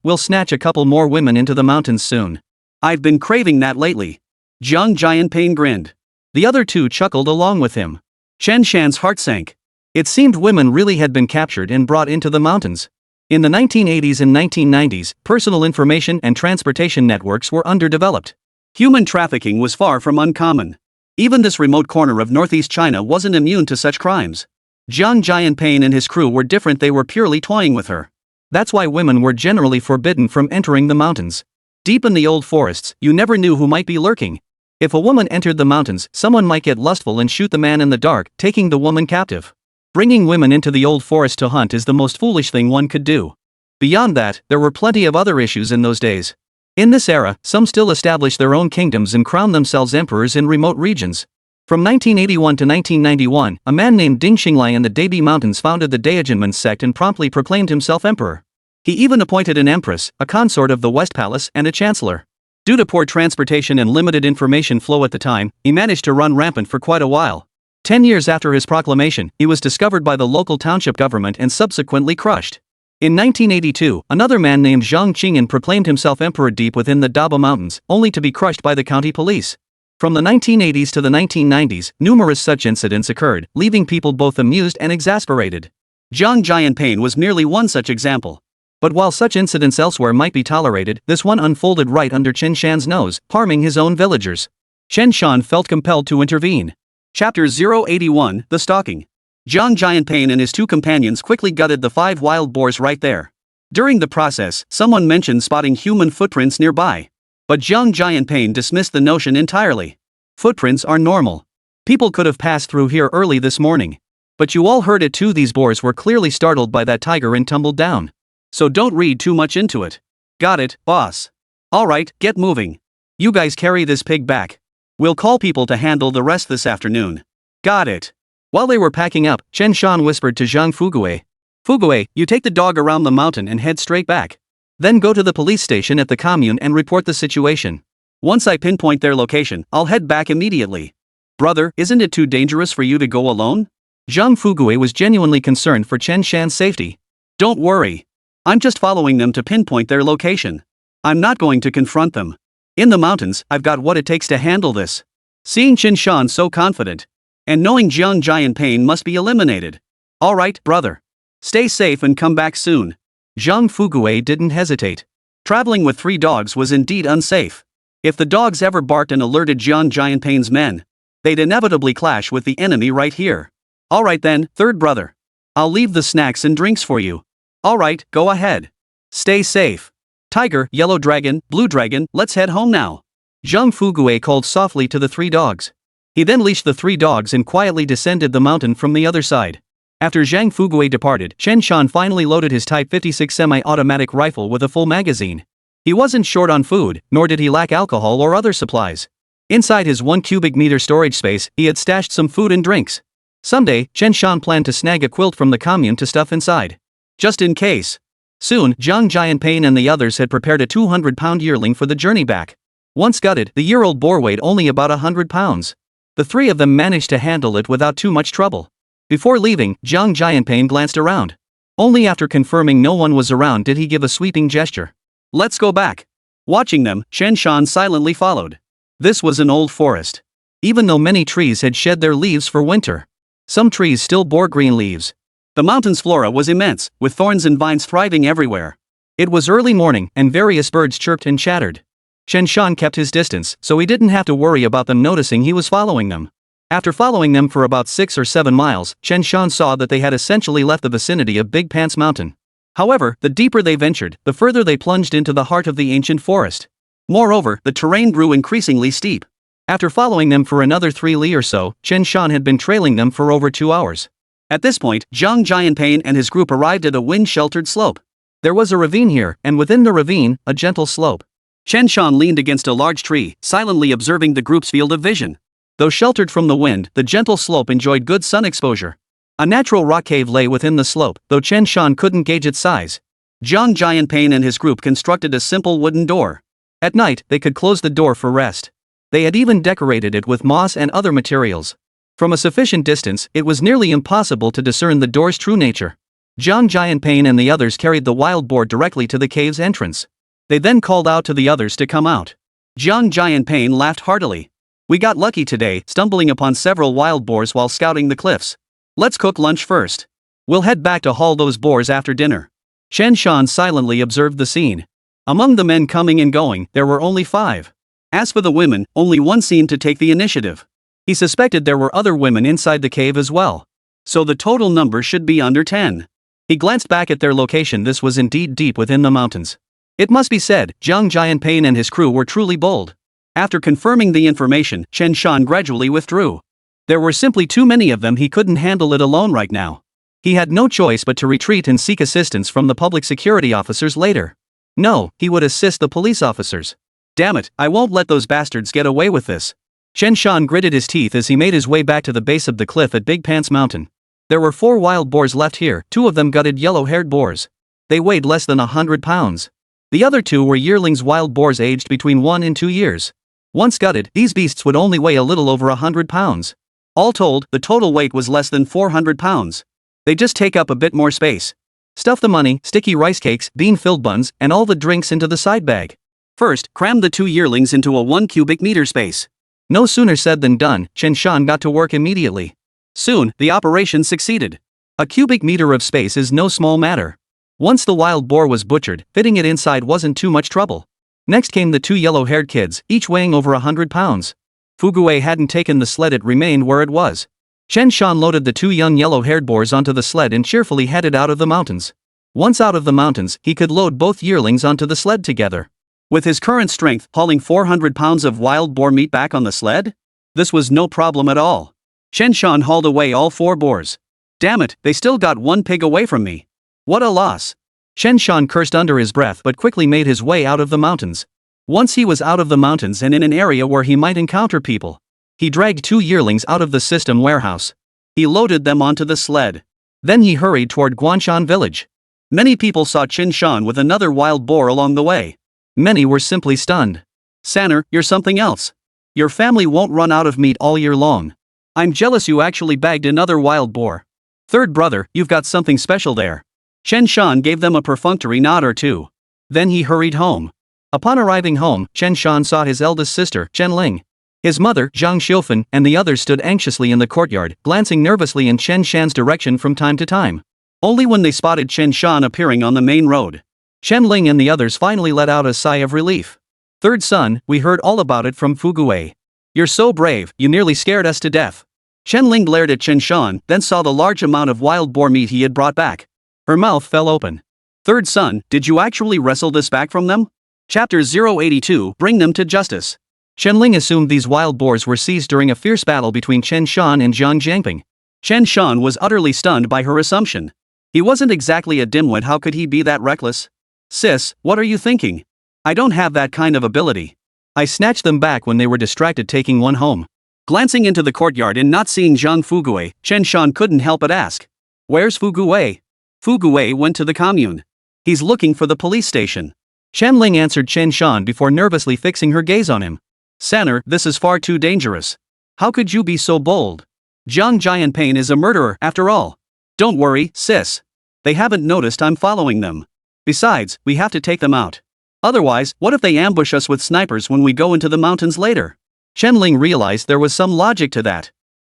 We'll snatch a couple more women into the mountains soon. I've been craving that lately. Zhang Jianpain grinned. The other two chuckled along with him. Chen Shan's heart sank. It seemed women really had been captured and brought into the mountains. In the 1980s and 1990s, personal information and transportation networks were underdeveloped. Human trafficking was far from uncommon. Even this remote corner of northeast China wasn't immune to such crimes. Zhang Jianpain and his crew were different. They were purely toying with her. That's why women were generally forbidden from entering the mountains. Deep in the old forests, you never knew who might be lurking. If a woman entered the mountains, someone might get lustful and shoot the man in the dark, taking the woman captive. Bringing women into the old forest to hunt is the most foolish thing one could do. Beyond that, there were plenty of other issues in those days. In this era, some still established their own kingdoms and crowned themselves emperors in remote regions. From 1981 to 1991, a man named Ding Xinglai in the Debi Mountains founded the Daijinmen sect and promptly proclaimed himself emperor. He even appointed an empress, a consort of the West Palace, and a chancellor. Due to poor transportation and limited information flow at the time, he managed to run rampant for quite a while. 10 years after his proclamation, he was discovered by the local township government and subsequently crushed. In 1982, another man named Zhang Qing'an proclaimed himself emperor deep within the Daba Mountains, only to be crushed by the county police. From the 1980s to the 1990s, numerous such incidents occurred, leaving people both amused and exasperated. Zhang Jianpain was merely one such example. But while such incidents elsewhere might be tolerated, this one unfolded right under Chen Shan's nose, harming his own villagers. Chen Shan felt compelled to intervene. Chapter 081, The Stalking. Zhang Jianpain and his two companions quickly gutted the 5 wild boars right there. During the process, someone mentioned spotting human footprints nearby. But Zhang Jianpain dismissed the notion entirely. Footprints are normal. People could have passed through here early this morning. But you all heard it too. These boars were clearly startled by that tiger and tumbled down. So don't read too much into it. Got it, boss. Alright, get moving. You guys carry this pig back. We'll call people to handle the rest this afternoon. Got it. While they were packing up, Chen Shan whispered to Zhang Fugui. Fugui, you take the dog around the mountain and head straight back. Then go to the police station at the commune and report the situation. Once I pinpoint their location, I'll head back immediately. Brother, isn't it too dangerous for you to go alone?
Zhang Fugui was genuinely concerned for Chen Shan's safety.
Don't worry. I'm just following them to pinpoint their location. I'm not going to confront them. In the mountains, I've got what it takes to handle this. Seeing Chen Shan so confident, and knowing Zhang Jianpain must be eliminated. Alright, brother. Stay safe and come back soon.
Zhang Fugui didn't hesitate.
Traveling with 3 dogs was indeed unsafe. If the dogs ever barked and alerted Zhang Jianpain's men, they'd inevitably clash with the enemy right here. Alright then, third brother. I'll leave the snacks and drinks for you. Alright, go ahead. Stay safe. Tiger, Yellow Dragon, Blue Dragon, let's head home now.
Zhang Fugui called softly to the 3 dogs. He then leashed the 3 dogs and quietly descended the mountain from the other side. After Zhang Fugui departed, Chen Shan finally loaded his Type 56 semi-automatic rifle with a full magazine. He wasn't short on food, nor did he lack alcohol or other supplies. Inside his 1 cubic meter storage space, he had stashed some food and drinks. Someday, Chen Shan planned to snag a quilt from the commune to stuff inside. Just in case. Soon, Zhang Jianpain and the others had prepared a 200-pound yearling for the journey back. Once gutted, the year-old boar weighed only about 100 pounds. The 3 of them managed to handle it without too much trouble. Before leaving, Zhang Jianpain glanced around. Only after confirming no one was around did he give a sweeping gesture.
Let's go back. Watching them, Chen Shan silently followed. This was an old forest.
Even though many trees had shed their leaves for winter, some trees still bore green leaves.
The mountain's flora was immense, with thorns and vines thriving everywhere.
It was early morning, and various birds chirped and chattered. Chen Shan kept his distance, so he didn't have to worry about them noticing he was following them. After following them for about 6 or 7 miles, Chen Shan saw that they had essentially left the vicinity of Big Pants Mountain. However, the deeper they ventured, the further they plunged into the heart of the ancient forest. Moreover, the terrain grew increasingly steep. After following them for another 3 li or so, Chen Shan had been trailing them for over 2 hours.
At this point, Zhang Jianpain and his group arrived at a wind-sheltered slope.
There was a ravine here, and within the ravine, a gentle slope.
Chen Shan leaned against a large tree, silently observing the group's field of vision.
Though sheltered from the wind, the gentle slope enjoyed good sun exposure. A natural rock cave lay within the slope, though Chen Shan couldn't gauge its size.
Zhang Jianpain and his group constructed a simple wooden door.
At night, they could close the door for rest. They had even decorated it with moss and other materials. From a sufficient distance, it was nearly impossible to discern the door's true nature. Zhang Jianpain and the others carried the wild boar directly to the cave's entrance. They then called out to the others to come out.
Zhang Jianpain laughed heartily. We got lucky today, stumbling upon several wild boars while scouting the cliffs. Let's cook lunch first. We'll head back to haul those boars after dinner.
Chen Shan silently observed the scene. Among the men coming and going, there were only 5.
As for the women, only one seemed to take the initiative.
He suspected there were other women inside the cave as well.
So the total number should be under 10.
He glanced back at their location. This was indeed deep within the mountains. It must be said, Zhang Jianpain and his crew were truly bold.
After confirming the information, Chen Shan gradually withdrew.
There were simply too many of them. He couldn't handle it alone right now. He had no choice but to retreat and seek assistance from the public security officers later. No, he would assist the police officers.
Damn it, I won't let those bastards get away with this.
Chen Shan gritted his teeth as he made his way back to the base of the cliff at Big Pants Mountain. There were 4 wild boars left here, 2 of them gutted yellow-haired boars. They weighed less than 100 pounds. The other 2 were yearlings wild boars aged between 1 and 2 years. Once gutted, these beasts would only weigh a little over 100 pounds.
All told, the total weight was less than 400 pounds. They just take up a bit more space.
Stuff the money, sticky rice cakes, bean-filled buns, and all the drinks into the side bag.
First, cram the 2 yearlings into a 1 cubic meter space.
No sooner said than done, Chen Shan got to work immediately.
Soon, the operation succeeded.
A cubic meter of space is no small matter. Once the wild boar was butchered, fitting it inside wasn't too much trouble. Next came the 2 yellow-haired kids, each weighing over 100 pounds. Fugui hadn't taken the sled, it remained where it was. Chen Shan loaded the 2 young yellow-haired boars onto the sled and cheerfully headed out of the mountains. Once out of the mountains, he could load both yearlings onto the sled together.
With his current strength, hauling 400 pounds of wild boar meat back on the sled? This was no problem at all. Chen Shan hauled away all 4 boars. Damn it, they still got 1 pig away from me. What a loss.
Chen Shan cursed under his breath but quickly made his way out of the mountains. Once he was out of the mountains and in an area where he might encounter people, he dragged 2 yearlings out of the system warehouse.
He loaded them onto the sled.
Then he hurried toward Guanshan village.
Many people saw Chen Shan with another wild boar along the way.
Many were simply stunned.
Sanner, you're something else. Your family won't run out of meat all year long. I'm jealous you actually bagged another wild boar. Third brother, you've got something special there. Chen Shan gave them a perfunctory nod or two. Then he hurried home. Upon arriving home, Chen Shan saw his eldest sister, Chen Ling. His mother, Zhang Xiufan, and the others stood anxiously in the courtyard, glancing nervously in Chen Shan's direction from time to time. Only when they spotted Chen Shan appearing on the main road, Chen Ling and the others finally let out a sigh of relief. Third son, we heard all about it from Fugui. You're so brave, you nearly scared us to death. Chen Ling glared at Chen Shan, then saw the large amount of wild boar meat he had brought back. Her mouth fell open. Third son, did you actually wrestle this back from them? Chapter 082, Bring them to justice. Chen Ling assumed these wild boars were seized during a fierce battle between Chen Shan and Zhang Jiangping. Chen Shan was utterly stunned by her assumption. He wasn't exactly a dimwit, how could he be that reckless? Sis, what are you thinking? I don't have that kind of ability. I snatched them back when they were distracted taking one home. Glancing into the courtyard and not seeing Zhang Fugui, Chen Shan couldn't help but ask. Where's Fugui? Fugui went to the commune. He's looking for the police station. Chen Ling answered Chen Shan before nervously fixing her gaze on him. Sanner, this is far too dangerous. How could you be so bold? Zhang Jianping is a murderer, after all. Don't worry, sis. They haven't noticed I'm following them. Besides, we have to take them out. Otherwise, what if they ambush us with snipers when we go into the mountains later? Chen Ling realized there was some logic to that.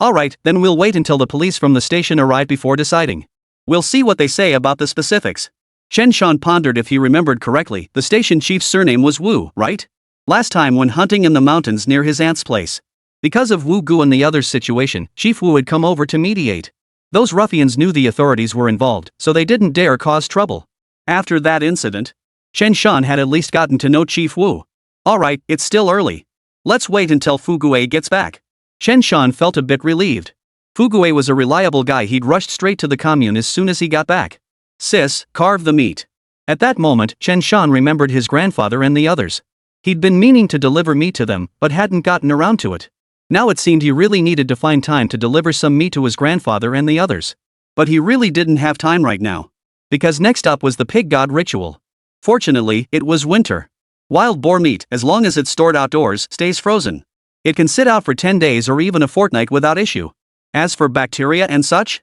Alright, then we'll wait until the police from the station arrive before deciding. We'll see what they say about the specifics. Chen Shan pondered. If he remembered correctly, the station chief's surname was Wu, right? Last time when hunting in the mountains near his aunt's place. Because of Wu Gu and the others' situation, Chief Wu had come over to mediate. Those ruffians knew the authorities were involved, so they didn't dare cause trouble. After that incident, Chen Shan had at least gotten to know Chief Wu. Alright, it's still early. Let's wait until Fugui gets back. Chen Shan felt a bit relieved. Fugui was a reliable guy, he'd rushed straight to the commune as soon as he got back. Sis, carve the meat. At that moment, Chen Shan remembered his grandfather and the others. He'd been meaning to deliver meat to them, but hadn't gotten around to it. Now it seemed he really needed to find time to deliver some meat to his grandfather and the others. But he really didn't have time right now. Because next up was the pig god ritual. Fortunately, it was winter. Wild boar meat, as long as it's stored outdoors, stays frozen. It can sit out for 10 days or even a fortnight without issue. As for bacteria and such?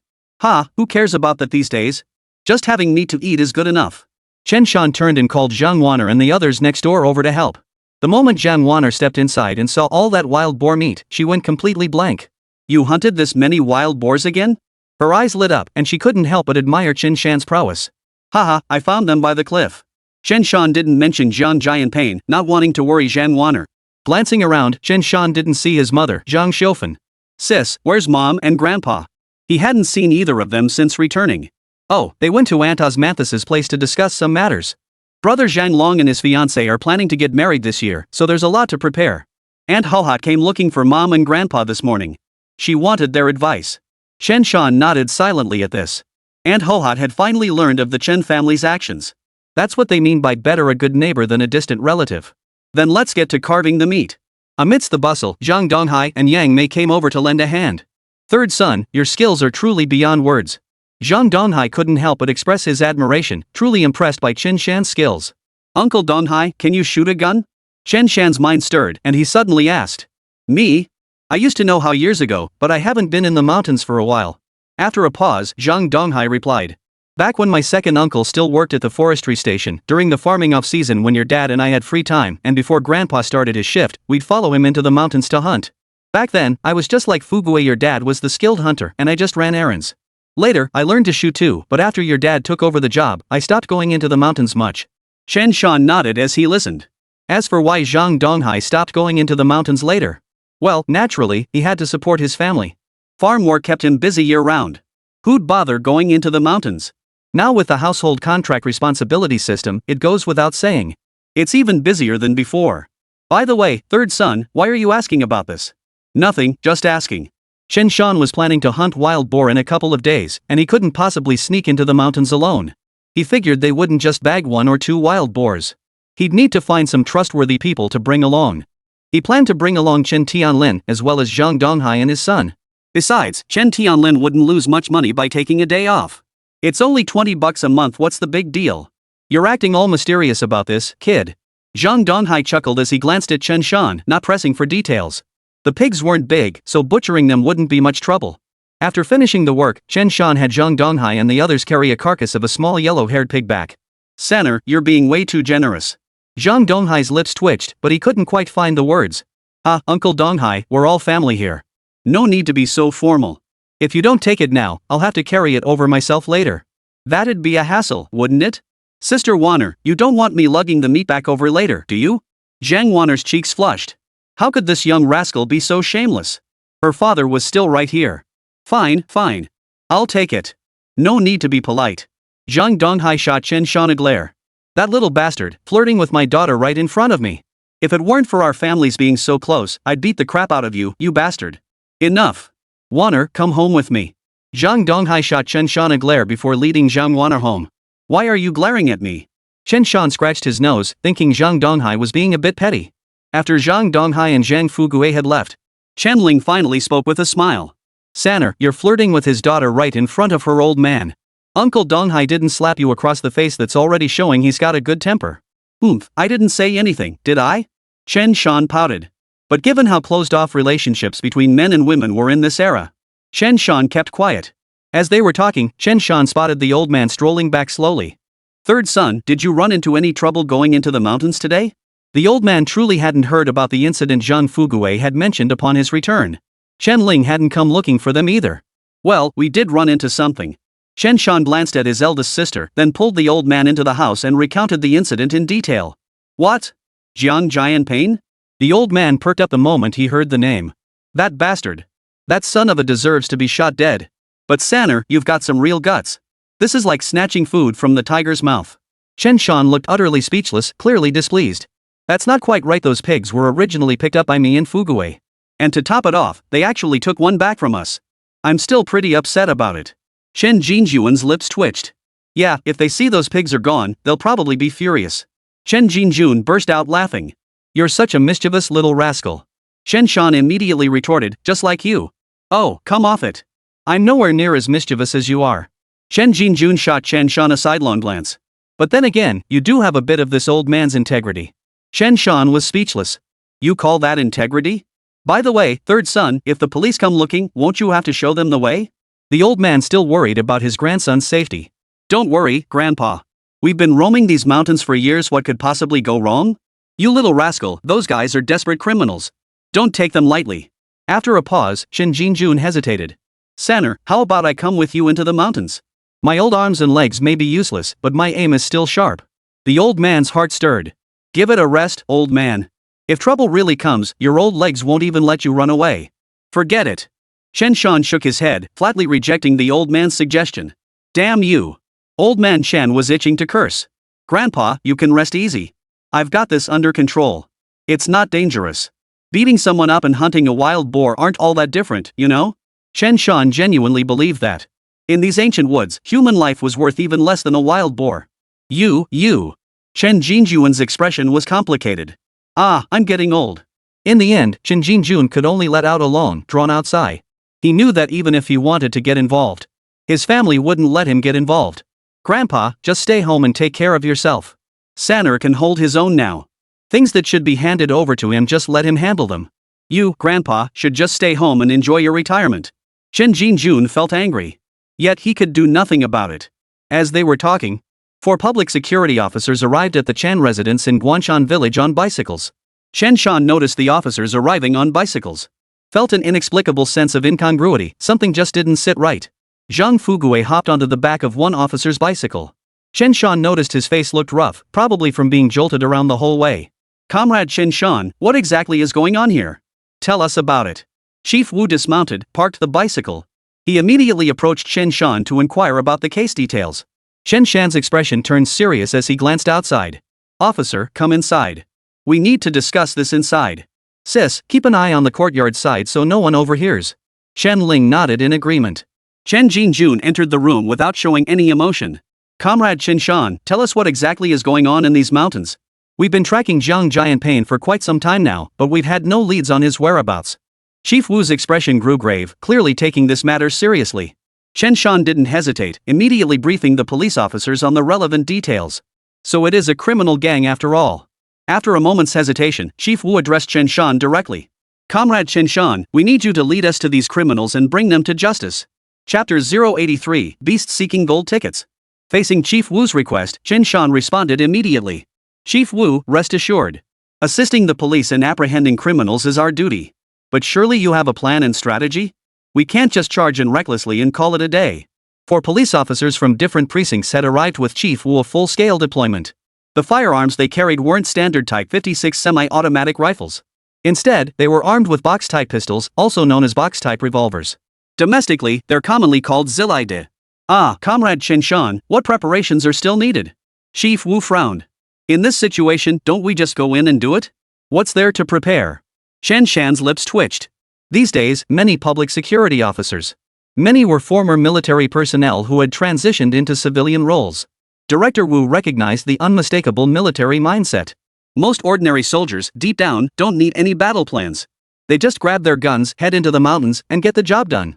Who cares about that these days? Just having meat to eat is good enough. Chen Shan turned and called Zhang Wan'er and the others next door over to help. The moment Zhang Wan'er stepped inside and saw all that wild boar meat, she went completely blank. You hunted this many wild boars again? Her eyes lit up and she couldn't help but admire Chen Shan's prowess. I found them by the cliff. Chen Shan didn't mention Zhang Jianping, not wanting to worry Zhang Wan'er. Glancing around, Chen Shan didn't see his mother, Zhang Xiufan. Sis, where's mom and grandpa? He hadn't seen either of them since returning. Oh, they went to Aunt Osmanthus's place to discuss some matters. Brother Zhang Long and his fiancée are planning to get married this year, so there's a lot to prepare. Aunt Hohat came looking for mom and grandpa this morning. She wanted their advice. Chen Shan nodded silently at this. Aunt Hohat had finally learned of the Chen family's actions. That's what they mean by better a good neighbor than a distant relative. Then let's get to carving the meat. Amidst the bustle, Zhang Donghai and Yang Mei came over to lend a hand. Third son, your skills are truly beyond words. Zhang Donghai couldn't help but express his admiration, truly impressed by Chen Shan's skills. Uncle Donghai, can you shoot a gun? Chen Shan's mind stirred and he suddenly asked. Me? I used to know how years ago, but I haven't been in the mountains for a while. After a pause, Zhang Donghai replied. Back when my second uncle still worked at the forestry station, during the farming off-season when your dad and I had free time and before grandpa started his shift, we'd follow him into the mountains to hunt. Back then, I was just like Fugui, your dad was the skilled hunter and I just ran errands. Later, I learned to shoot too, but after your dad took over the job, I stopped going into the mountains much. Chen Shan nodded as he listened. As for why Zhang Donghai stopped going into the mountains later? Well, naturally, he had to support his family. Farm work kept him busy year-round. Who'd bother going into the mountains? Now with the household contract responsibility system, it goes without saying. It's even busier than before. By the way, third son, why are you asking about this? Nothing, just asking. Chen Shan was planning to hunt wild boar in a couple of days, and he couldn't possibly sneak into the mountains alone. He figured they wouldn't just bag 1 or 2 wild boars. He'd need to find some trustworthy people to bring along. He planned to bring along Chen Tianlin as well as Zhang Donghai and his son. Besides, Chen Tianlin wouldn't lose much money by taking a day off. It's only $20 a month, what's the big deal? You're acting all mysterious about this, kid. Zhang Donghai chuckled as he glanced at Chen Shan, not pressing for details. The pigs weren't big, so butchering them wouldn't be much trouble. After finishing the work, Chen Shan had Zhang Donghai and the others carry a carcass of a small yellow-haired pig back. "Sanner, you're being way too generous." Zhang Donghai's lips twitched, but he couldn't quite find the words. Uncle Donghai, we're all family here. No need to be so formal. If you don't take it now, I'll have to carry it over myself later. That'd be a hassle, wouldn't it? Sister Wan'er, you don't want me lugging the meat back over later, do you? Zhang Wan'er's cheeks flushed. How could this young rascal be so shameless? Her father was still right here. Fine. I'll take it. No need to be polite. Zhang Donghai shot Chen Shan a glare. That little bastard, flirting with my daughter right in front of me. If it weren't for our families being so close, I'd beat the crap out of you, you bastard. Enough. Wan'er, come home with me. Zhang Donghai shot Chen Shan a glare before leading Zhang Wan'er home. Why are you glaring at me? Chen Shan scratched his nose, thinking Zhang Donghai was being a bit petty. After Zhang Donghai and Zhang Fugue had left, Chen Ling finally spoke with a smile. Sanner, you're flirting with his daughter right in front of her old man. Uncle Donghai didn't slap you across the face, that's already showing he's got a good temper. I didn't say anything, did I? Chen Shan pouted. But given how closed-off relationships between men and women were in this era, Chen Shan kept quiet. As they were talking, Chen Shan spotted the old man strolling back slowly. Third son, did you run into any trouble going into the mountains today? The old man truly hadn't heard about the incident Zhang Fugue had mentioned upon his return. Chen Ling hadn't come looking for them either. Well, we did run into something. Chen Shan glanced at his eldest sister, then pulled the old man into the house and recounted the incident in detail. What? Jiang Jianpain? The old man perked up the moment he heard the name. That bastard. That son of a deserves to be shot dead. But Sanner, you've got some real guts. This is like snatching food from the tiger's mouth. Chen Shan looked utterly speechless, clearly displeased. That's not quite right, those pigs were originally picked up by me and Fugue. And to top it off, they actually took one back from us. I'm still pretty upset about it. Chen Jinjuan's lips twitched. Yeah, if they see those pigs are gone, they'll probably be furious. Chen Jinjun burst out laughing. You're such a mischievous little rascal. Chen Shan immediately retorted, just like you. Oh, come off it. I'm nowhere near as mischievous as you are. Chen Jinjun shot Chen Shan a sidelong glance. But then again, you do have a bit of this old man's integrity. Chen Shan was speechless. You call that integrity? By the way, third son, if the police come looking, won't you have to show them the way? The old man still worried about his grandson's safety. Don't worry, Grandpa. We've been roaming these mountains for years, what could possibly go wrong? You little rascal, those guys are desperate criminals. Don't take them lightly. After a pause, Chen Jinjun hesitated. Sanner, how about I come with you into the mountains? My old arms and legs may be useless, but my aim is still sharp. The old man's heart stirred. Give it a rest, old man. If trouble really comes, your old legs won't even let you run away. Forget it. Chen Shan shook his head, flatly rejecting the old man's suggestion. Damn you. Old man Chen was itching to curse. Grandpa, you can rest easy. I've got this under control. It's not dangerous. Beating someone up and hunting a wild boar aren't all that different, you know? Chen Shan genuinely believed that. In these ancient woods, human life was worth even less than a wild boar. You. Chen Jinjuan's expression was complicated. I'm getting old. In the end, Chen Jinjun could only let out a long, drawn-out sigh. He knew that even if he wanted to get involved, his family wouldn't let him get involved. Grandpa, just stay home and take care of yourself. Sanner can hold his own now. Things that should be handed over to him, just let him handle them. You, Grandpa, should just stay home and enjoy your retirement. Chen Jinjun felt angry. Yet he could do nothing about it. As they were talking, 4 public security officers arrived at the Chan residence in Guanshan village on bicycles. Chen Shan noticed the officers arriving on bicycles. Felt an inexplicable sense of incongruity, something just didn't sit right. Zhang Fugue hopped onto the back of one officer's bicycle. Chen Shan noticed his face looked rough, probably from being jolted around the whole way. Comrade Chen Shan, what exactly is going on here? Tell us about it. Chief Wu dismounted, parked the bicycle. He immediately approached Chen Shan to inquire about the case details. Chen Shan's expression turned serious as he glanced outside. Officer, come inside. We need to discuss this inside. Sis, keep an eye on the courtyard side so no one overhears. Chen Ling nodded in agreement. Chen Jinjun entered the room without showing any emotion. Comrade Chen Shan, tell us what exactly is going on in these mountains. We've been tracking Jiang Jianpain for quite some time now, but we've had no leads on his whereabouts. Chief Wu's expression grew grave, clearly taking this matter seriously. Chen Shan didn't hesitate, immediately briefing the police officers on the relevant details. So it is a criminal gang after all. After a moment's hesitation, Chief Wu addressed Chen Shan directly. Comrade Chen Shan, we need you to lead us to these criminals and bring them to justice. Chapter 083, Beasts Seeking Gold Tickets. Facing Chief Wu's request, Chen Shan responded immediately. Chief Wu, rest assured. Assisting the police in apprehending criminals is our duty. But surely you have a plan and strategy? We can't just charge in recklessly and call it a day.
4 police officers from different precincts had arrived with Chief Wu a full-scale deployment.
The firearms they carried weren't standard Type 56 semi-automatic rifles.
Instead, they were armed with box-type pistols, also known as box-type revolvers.
Domestically, they're commonly called zilide. Ah, Comrade Chen Shan, what preparations are still needed? Chief Wu frowned. In this situation, don't we just go in and do it?
What's there to prepare?
Chen Shan's lips twitched.
These days, many public security officers. Many were former military personnel who had transitioned into civilian roles. Director Wu recognized the unmistakable military mindset.
Most ordinary soldiers, deep down, don't need any battle plans.
They just grab their guns, head into the mountains, and get the job done.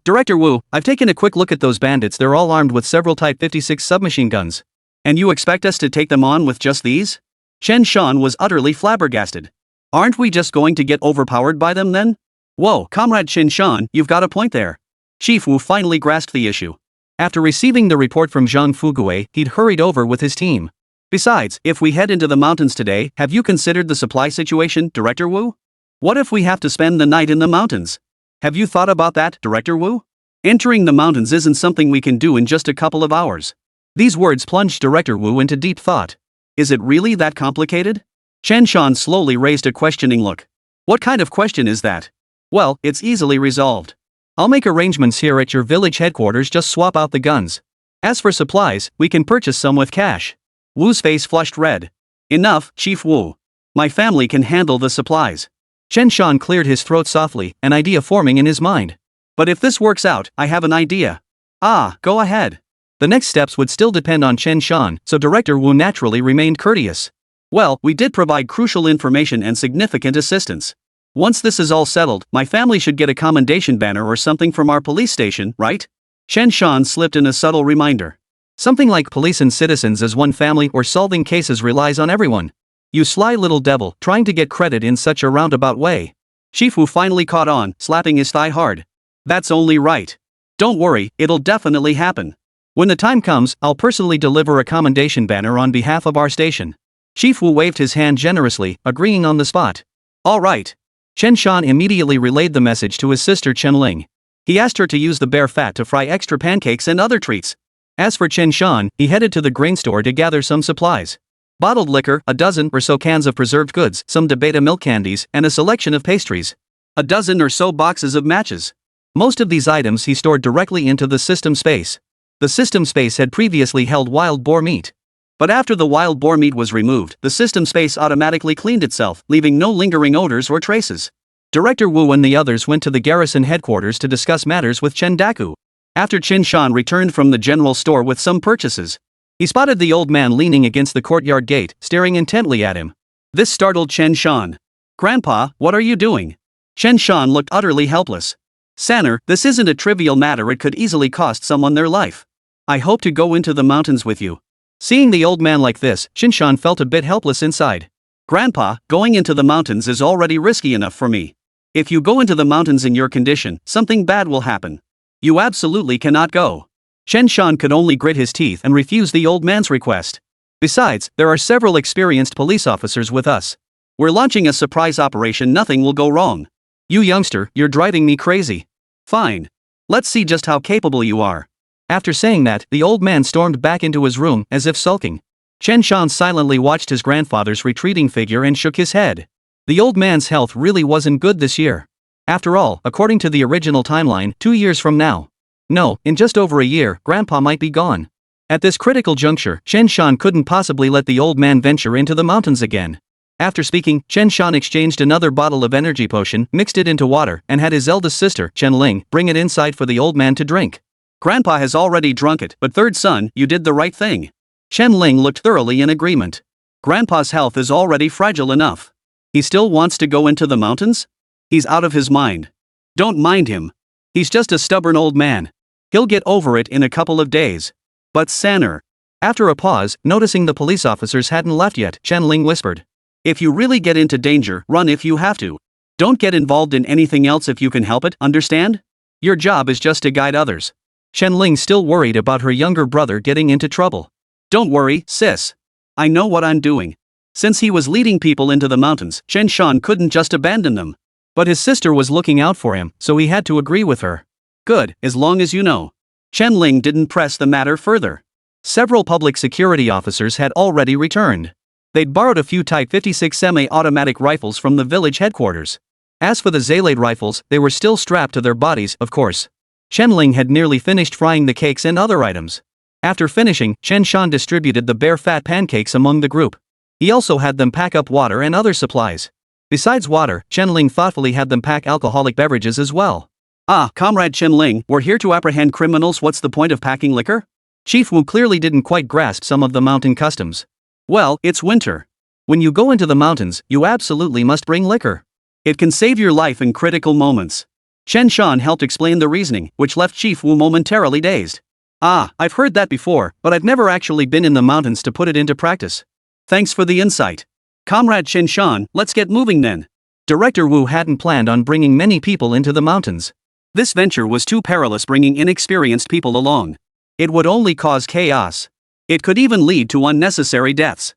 Director Wu,
I've taken a quick look at those bandits. They're all armed with several Type 56 submachine guns.
And you expect us to take them on with just these? Chen Shan was utterly flabbergasted. Aren't we just going to get overpowered by them then? Whoa, Comrade Chen Shan, you've got a point there. Chief Wu finally grasped the issue.
After receiving the report from Zhang Fugue, he'd hurried over with his team.
Besides, if we head into the mountains today, have you considered the supply situation, Director Wu? What if we have to spend the night in the mountains? Have you thought about that, Director Wu? Entering the mountains isn't something we can do in just a couple of hours.
These words plunged Director Wu into deep thought.
Is it really that complicated? Chen Shan slowly raised a questioning look. What kind of question is that? Well, it's easily resolved.
I'll make arrangements here at your village headquarters, just swap out the guns. As for supplies, we can purchase some with cash.
Wu's face flushed red. Enough, Chief Wu. My family can handle the supplies.
Chen Shan cleared his throat softly, an idea forming in his mind.
But if this works out, I have an idea. Ah, go ahead.
The next steps would still depend on Chen Shan, so Director Wu naturally remained courteous.
Well, we did provide crucial information and significant assistance. Once this is all settled, my family should get a commendation banner or something from our police station, right? Chen Shan slipped in a subtle reminder.
Something like police and citizens as one family or solving cases relies on everyone. You sly little devil, trying to get credit in such a roundabout way.
Chief Wu finally caught on, slapping his thigh hard. That's only right. Don't worry, it'll definitely happen.
When the time comes, I'll personally deliver a commendation banner on behalf of our station. Chief Wu waved his hand generously, agreeing on the spot.
All right.
Chen Shan immediately relayed the message to his sister Chen Ling.
He asked her to use the bear fat to fry extra pancakes and other treats.
As for Chen Shan, he headed to the grain store to gather some supplies. Bottled liquor, a dozen or so cans of preserved goods, some Debata milk candies, and a selection of pastries.
A dozen or so boxes of matches.
Most of these items he stored directly into the system space. The system space had previously held wild boar meat.
But after the wild boar meat was removed, the system space automatically cleaned itself, leaving no lingering odors or traces.
Director Wu and the others went to the garrison headquarters to discuss matters with Chen Daku.
After Chen Shan returned from the general store with some purchases, he spotted the old man leaning against the courtyard gate, staring intently at him. This startled Chen Shan. Grandpa, what are you doing? Chen Shan looked utterly helpless. Sanner, this isn't a trivial matter, it could easily cost someone their life. I hope to go into the mountains with you.
Seeing the old man like this, Chen Shan felt a bit helpless inside.
Grandpa, going into the mountains is already risky enough for me. If you go into the mountains in your condition, something bad will happen. You absolutely cannot go. Chen Shan could only grit his teeth and refuse the old man's request.
Besides, there are several experienced police officers with us.
We're launching a surprise operation, nothing will go wrong.
You youngster, you're driving me crazy.
Fine. Let's see just how capable you are.
After saying that, the old man stormed back into his room, as if sulking. Chen Shan silently watched his grandfather's retreating figure and shook his head. The old man's health really wasn't good this year. After all, according to the original timeline, 2 years from now. No, in just over a year, Grandpa might be gone. At this critical juncture, Chen Shan couldn't possibly let the old man venture into the mountains again. After speaking, Chen Shan exchanged another bottle of energy potion, mixed it into water, and had his eldest sister, Chen Ling, bring it inside for the old man to drink.
Grandpa has already drunk it, but third son, you did the right thing. Chen Ling looked thoroughly in agreement. Grandpa's health is already fragile enough. He still wants to go into the mountains? He's out of his mind. Don't mind him. He's just a stubborn old man. He'll get over it in a couple of days. But Sanner.
After a pause, noticing the police officers hadn't left yet, Chen Ling whispered.
If you really get into danger, run if you have to. Don't get involved in anything else if you can help it, understand? Your job is just to guide others.
Chen Ling still worried about her younger brother getting into trouble.
Don't worry, sis. I know what I'm doing. Since he was leading people into the mountains, Chen Shan couldn't just abandon them.
But his sister was looking out for him, so he had to agree with her.
Good, as long as you know. Chen Ling didn't press the matter further.
Several public security officers had already returned. They'd borrowed a few Type 56 semi-automatic rifles from the village headquarters. As for the Zalate rifles, they were still strapped to their bodies, of course. Chen Ling had nearly finished frying the cakes and other items. After finishing, Chen Shan distributed the bare fat pancakes among the group. He also had them pack up water and other supplies. Besides water, Chen Ling thoughtfully had them pack alcoholic beverages as well.
Ah, Comrade Chen Ling, we're here to apprehend criminals. What's the point of packing liquor?
Chief Wu clearly didn't quite grasp some of the mountain customs.
Well, it's winter.
When you go into the mountains, you absolutely must bring liquor.
It can save your life in critical moments. Chen Shan helped explain the reasoning, which left Chief Wu momentarily dazed. Ah, I've heard that before, but I've never actually been in the mountains to put it into practice. Thanks for the insight. Comrade Chen Shan, let's get moving then.
Director Wu hadn't planned on bringing many people into the mountains.
This venture was too perilous, bringing inexperienced people along. It would only cause chaos. It could even lead to unnecessary deaths.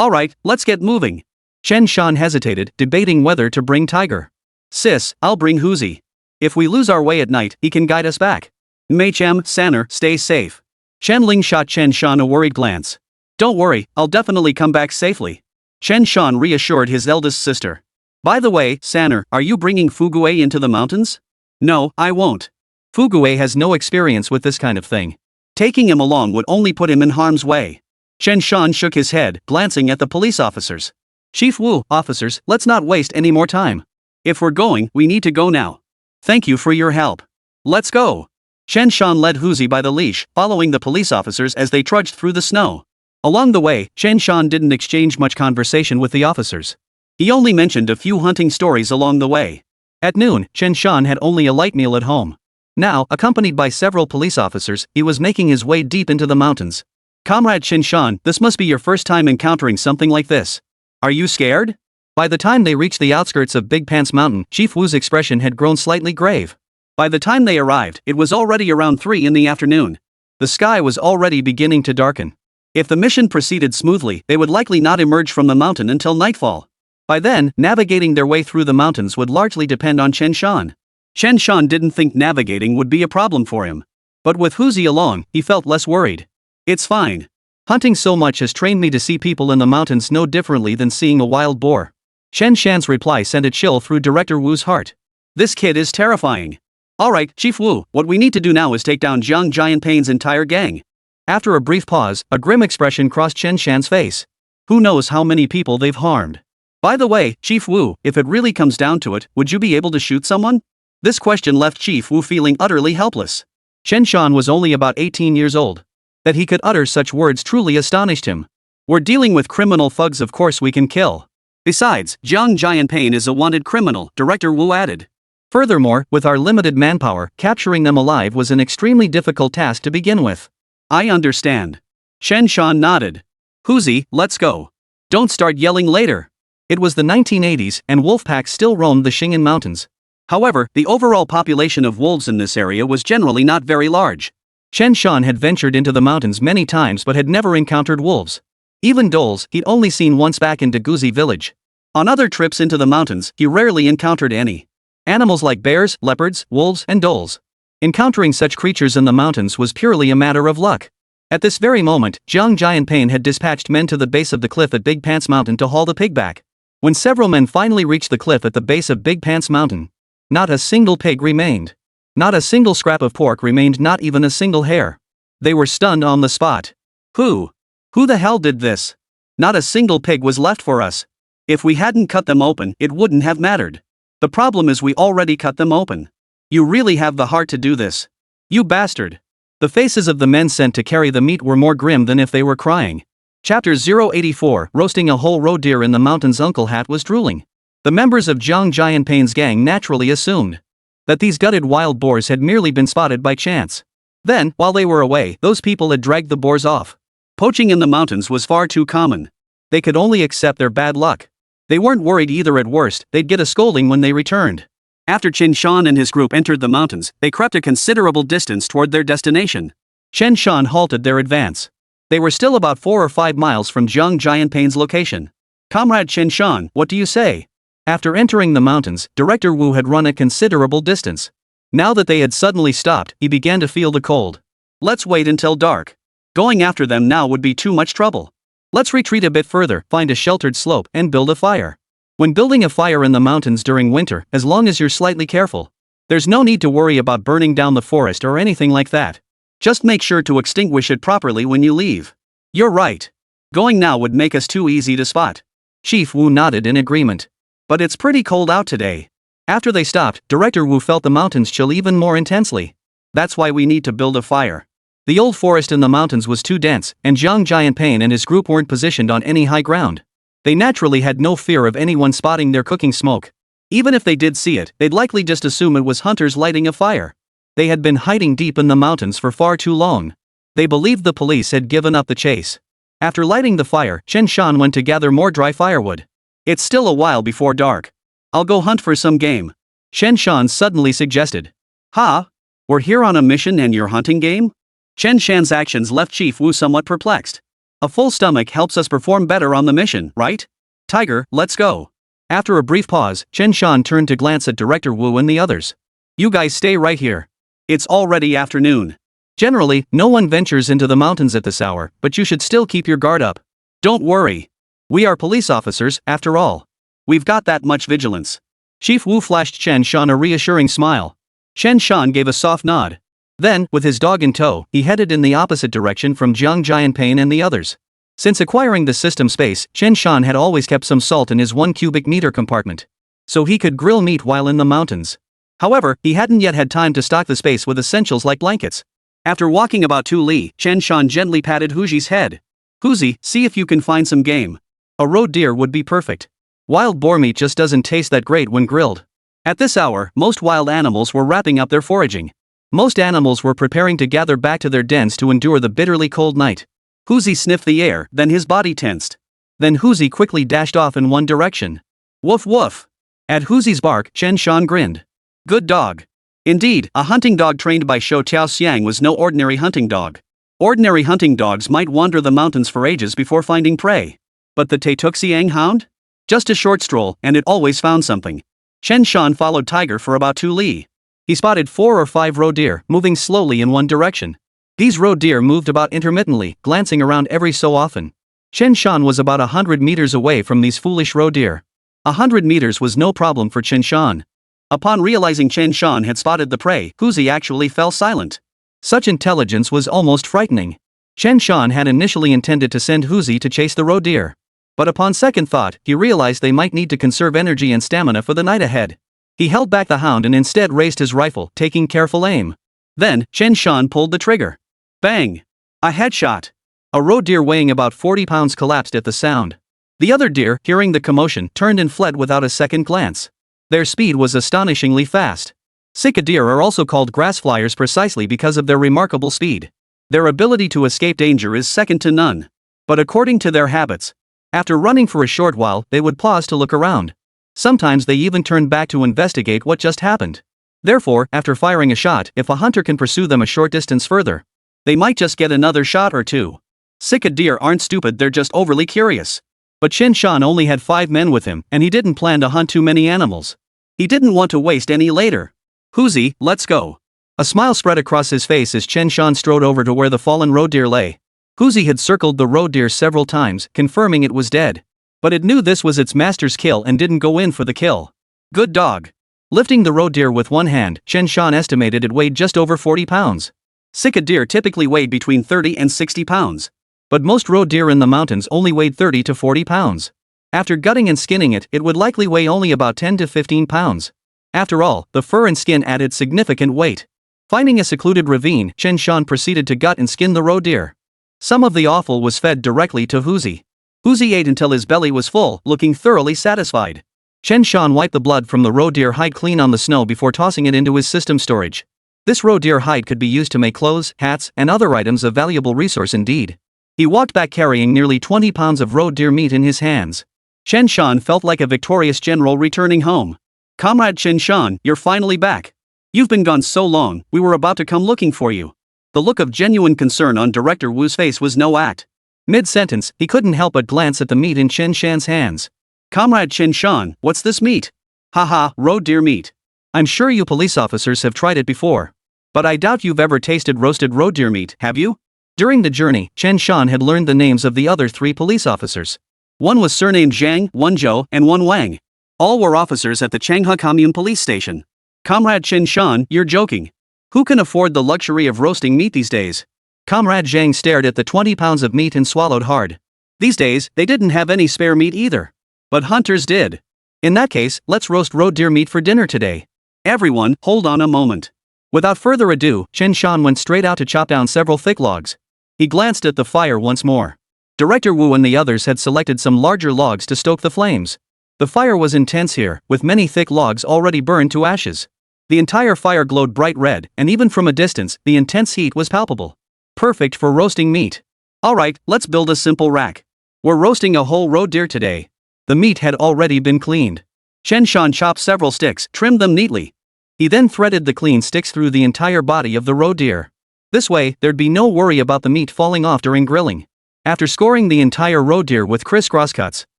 Alright, let's get moving.
Chen Shan hesitated, debating whether to bring Tiger.
Sis, I'll bring Huzi. If we lose our way at night, he can guide us back. Meichem, Sanner, stay safe.
Chen Ling shot Chen Shan a worried glance.
Don't worry, I'll definitely come back safely. Chen Shan reassured his eldest sister. By the way, Sanner, are you bringing Fugue into the mountains? No, I won't.
Fugue has no experience with this kind of thing.
Taking him along would only put him in harm's way. Chen Shan shook his head, glancing at the police officers.
Chief Wu, officers, let's not waste any more time.
If we're going, we need to go now. Thank you for your help. Let's go. Chen Shan led Huzi by the leash, following the police officers as they trudged through the snow.
Along the way, Chen Shan didn't exchange much conversation with the officers.
He only mentioned a few hunting stories along the way.
At noon, Chen Shan had only a light meal at home. Now, accompanied by several police officers, he was making his way deep into the mountains.
Comrade Chen Shan, this must be your first time encountering something like this. Are you scared?
By the time they reached the outskirts of Big Pants Mountain, Chief Wu's expression had grown slightly grave.
By the time they arrived, it was already around 3 in the afternoon.
The sky was already beginning to darken.
If the mission proceeded smoothly, they would likely not emerge from the mountain until nightfall. By then, navigating their way through the mountains would largely depend on Chen Shan. Chen Shan didn't think navigating would be a problem for him. But with Huzi along, he felt less worried. It's fine.
Hunting so much has trained me to see people in the mountains no differently than seeing a wild boar. Chen Shan's reply sent a chill through Director Wu's heart.
This kid is terrifying. Alright, Chief Wu, what we need to do now is take down Zhang Jianping's entire gang.
After a brief pause, a grim expression crossed Chen Shan's face. Who knows how many people they've harmed?
By the way, Chief Wu, if it really comes down to it, would you be able to shoot someone? This question left Chief Wu feeling utterly helpless.
Chen Shan was only about 18 years old. That he could utter such words truly astonished him.
We're dealing with criminal thugs, of course we can kill. Besides, Zhang Jianping is a wanted criminal, Director Wu added.
Furthermore, with our limited manpower, capturing them alive was an extremely difficult task to begin with.
I understand. Chen Shan nodded. Huzi, let's go. Don't start yelling later.
It was the 1980s, and wolf packs still roamed the Xing'an Mountains.
However, the overall population of wolves in this area was generally not very large.
Chen Shan had ventured into the mountains many times but had never encountered wolves. Even dholes, he'd only seen once back in Daguzi village.
On other trips into the mountains, he rarely encountered any.
Animals like bears, leopards, wolves, and dholes. Encountering such creatures in the mountains was purely a matter of luck. At this very moment, Zhang Jianping had dispatched men to the base of the cliff at Big Pants Mountain to haul the pig back. When several men finally reached the cliff at the base of Big Pants Mountain, not a single pig remained. Not a single scrap of pork remained, not even a single hair. They were stunned on the spot. Who the hell did this? Not a single pig was left for us.
If we hadn't cut them open, it wouldn't have mattered. The problem is we already cut them open. You really have the heart to do this.
You bastard. The faces of the men sent to carry the meat were more grim than if they were crying. Chapter 084, roasting a whole roe deer in the mountains. Uncle Hat was drooling. The members of Zhang Jianping's gang naturally assumed that these gutted wild boars had merely been spotted by chance. Then, while they were away, those people had dragged the boars off.
Poaching in the mountains was far too common.
They could only accept their bad luck.
They weren't worried either. At worst, they'd get a scolding when they returned. After Chen Shan and his group entered the mountains, they crept a considerable distance toward their destination. Chen Shan halted their advance. They were still about 4 or 5 miles from Zhang Jianping's location. "Comrade Chen Shan, what do you say?" After entering the mountains, Director Wu had run a considerable distance. Now that they had suddenly stopped, he began to feel the cold. "Let's wait until dark. Going after them now would be too much trouble. Let's retreat a bit further, find a sheltered slope, and build a fire." When building a fire in the mountains during winter, as long as you're slightly careful, there's no need to worry about burning down the forest or anything like that. Just make sure to extinguish it properly when you leave. "You're right. Going now would make us too easy to spot." Chief Wu nodded in agreement. "But it's pretty cold out today." After they stopped, Director Wu felt the mountains chill even more intensely. "That's why we need to build a fire." The old forest in the mountains was too dense, and Zhang Jianping and his group weren't positioned on any high ground. They naturally had no fear of anyone spotting their cooking smoke. Even if they did see it, they'd likely just assume it was hunters lighting a fire. They had been hiding deep in the mountains for far too long. They believed the police had given up the chase. After lighting the fire, Chen Shan went to gather more dry firewood. "It's still a while before dark. I'll go hunt for some game," Chen Shan suddenly suggested. "Ha? We're here on a mission and you're hunting game?" Chen Shan's actions left Chief Wu somewhat perplexed. "A full stomach helps us perform better on the mission, right? Tiger, let's go." After a brief pause, Chen Shan turned to glance at Director Wu and the others. "You guys stay right here. It's already afternoon. Generally, no one ventures into the mountains at this hour, but you should still keep your guard up. Don't worry. We are police officers, after all. We've got that much vigilance." Chief Wu flashed Chen Shan a reassuring smile. Chen Shan gave a soft nod. Then, with his dog in tow, he headed in the opposite direction from Zhang Jianping and the others. Since acquiring the system space, Chen Shan had always kept some salt in his 1 cubic meter compartment, so he could grill meat while in the mountains. However, he hadn't yet had time to stock the space with essentials like blankets. After walking about 2 li, Chen Shan gently patted Huzi's head. "Huzi, see if you can find some game. A roe deer would be perfect. Wild boar meat just doesn't taste that great when grilled." At this hour, most wild animals were wrapping up their foraging. Most animals were preparing to gather back to their dens to endure the bitterly cold night. Huzi sniffed the air, then his body tensed. Then Huzi quickly dashed off in one direction. "Woof woof." At Huzi's bark, Chen Shan grinned. "Good dog." Indeed, a hunting dog trained by Shou Tiaoxiang was no ordinary hunting dog. Ordinary hunting dogs might wander the mountains for ages before finding prey. But the Tusked hound? Just a short stroll, and it always found something. Chen Shan followed Tiger for about 2 li. He spotted 4 or 5 roe deer, moving slowly in one direction. These roe deer moved about intermittently, glancing around every so often. Chen Shan was about 100 meters away from these foolish roe deer. 100 meters was no problem for Chen Shan. Upon realizing Chen Shan had spotted the prey, Huzi actually fell silent. Such intelligence was almost frightening. Chen Shan had initially intended to send Huzi to chase the roe deer. But upon second thought, he realized they might need to conserve energy and stamina for the night ahead. He held back the hound and instead raised his rifle, taking careful aim. Then, Chen Shan pulled the trigger. Bang! A headshot. A roe deer weighing about 40 pounds collapsed at the sound. The other deer, hearing the commotion, turned and fled without a second glance. Their speed was astonishingly fast. Sika deer are also called grass flyers precisely because of their remarkable speed. Their ability to escape danger is second to none. But according to their habits, after running for a short while, they would pause to look around. Sometimes they even turned back to investigate what just happened. Therefore, after firing a shot, if a hunter can pursue them a short distance further, they might just get another shot or two. Sika deer aren't stupid, they're just overly curious. But Chen Shan only had 5 men with him, and he didn't plan to hunt too many animals. He didn't want to waste any later. Huzi, let's go. A smile spread across his face as Chen Shan strode over to where the fallen roe deer lay. Huzi had circled the roe deer several times, confirming it was dead. But it knew this was its master's kill and didn't go in for the kill. Good dog. Lifting the roe deer with one hand, Chen Shan estimated it weighed just over 40 pounds. Sika deer typically weighed between 30 and 60 pounds. But most roe deer in the mountains only weighed 30 to 40 pounds. After gutting and skinning it, it would likely weigh only about 10 to 15 pounds. After all, the fur and skin added significant weight. Finding a secluded ravine, Chen Shan proceeded to gut and skin the roe deer. Some of the offal was fed directly to Huzi. Huzi ate until his belly was full, looking thoroughly satisfied. Chen Shan wiped the blood from the roe deer hide clean on the snow before tossing it into his system storage. This roe deer hide could be used to make clothes, hats, and other items, a valuable resource indeed. He walked back carrying nearly 20 pounds of roe deer meat in his hands. Chen Shan felt like a victorious general returning home. Comrade Chen Shan, you're finally back. You've been gone so long, we were about to come looking for you. The look of genuine concern on Director Wu's face was no act.
Mid-sentence, he couldn't help but glance at the meat in Chen Shan's hands.
Comrade Chen Shan, what's this meat? Haha, roe deer meat.
I'm sure you police officers have tried it before.
But I doubt you've ever tasted roasted roe deer meat, have you?
During the journey, Chen Shan had learned the names of the other 3 police officers.
One was surnamed Zhang, one Zhou, and one Wang. All were officers at the Changhua Commune police station. Comrade Chen Shan, you're joking. Who can afford the luxury of roasting meat these days?
Comrade Zhang stared at the 20 pounds of meat and swallowed hard.
These days, they didn't have any spare meat either. But hunters did.
In that case, let's roast roe deer meat for dinner today.
Everyone, hold on a moment.
Without further ado, Chen Shan went straight out to chop down several thick logs. He glanced at the fire once more. Director Wu and the others had selected some larger logs to stoke the flames. The fire was intense here, with many thick logs already burned to ashes. The entire fire glowed bright red, and even from a distance, the intense heat was palpable. Perfect for roasting meat.
Alright, let's build a simple rack. We're roasting a whole roe deer today.
The meat had already been cleaned.
Chen Shan chopped several sticks, trimmed them neatly.
He then threaded the clean sticks through the entire body of the roe deer. This way, there'd be no worry about the meat falling off during grilling. After scoring the entire roe deer with crisscross cuts,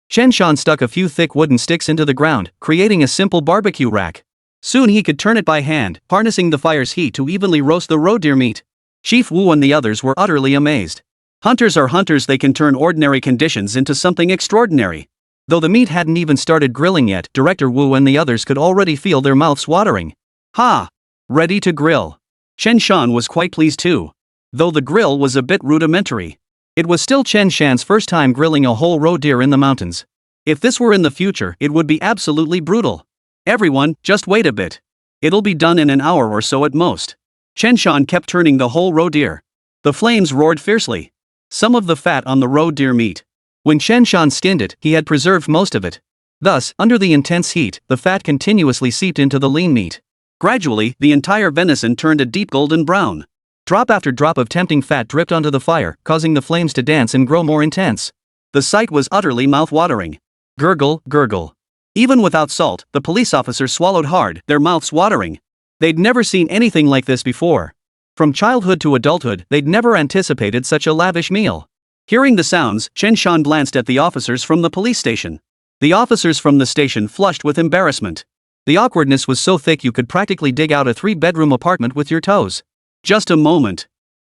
Chen Shan stuck a few thick wooden sticks into the ground, creating a simple barbecue rack. Soon he could turn it by hand, harnessing the fire's heat to evenly roast the roe deer meat.
Chief Wu and the others were utterly amazed. Hunters are hunters, they can turn ordinary conditions into something extraordinary.
Though the meat hadn't even started grilling yet, Director Wu and the others could already feel their mouths watering.
Ha! Ready to grill. Chen Shan was quite pleased too. Though the grill was a bit rudimentary.
It was still Chen Shan's first time grilling a whole roe deer in the mountains.
If this were in the future, it would be absolutely brutal. Everyone, just wait a bit. It'll be done in an hour or so at most. Chen Shan kept turning the whole roe deer. The flames roared fiercely. Some of the fat on the roe deer meat.
When Chen Shan skinned it, he had preserved most of it. Thus, under the intense heat, the fat continuously seeped into the lean meat.
Gradually, the entire venison turned a deep golden brown.
Drop after drop of tempting fat dripped onto the fire, causing the flames to dance and grow more intense.
The sight was utterly mouth-watering.
Gurgle, gurgle.
Even without salt, the police officers swallowed hard, their mouths watering. They'd never seen anything like this before. From childhood to adulthood, they'd never anticipated such a lavish meal. Hearing the sounds, Chen Shan glanced at the officers from the police station. The officers from the station flushed with embarrassment.
The awkwardness was so thick you could practically dig out a 3-bedroom apartment with your toes.
Just a moment.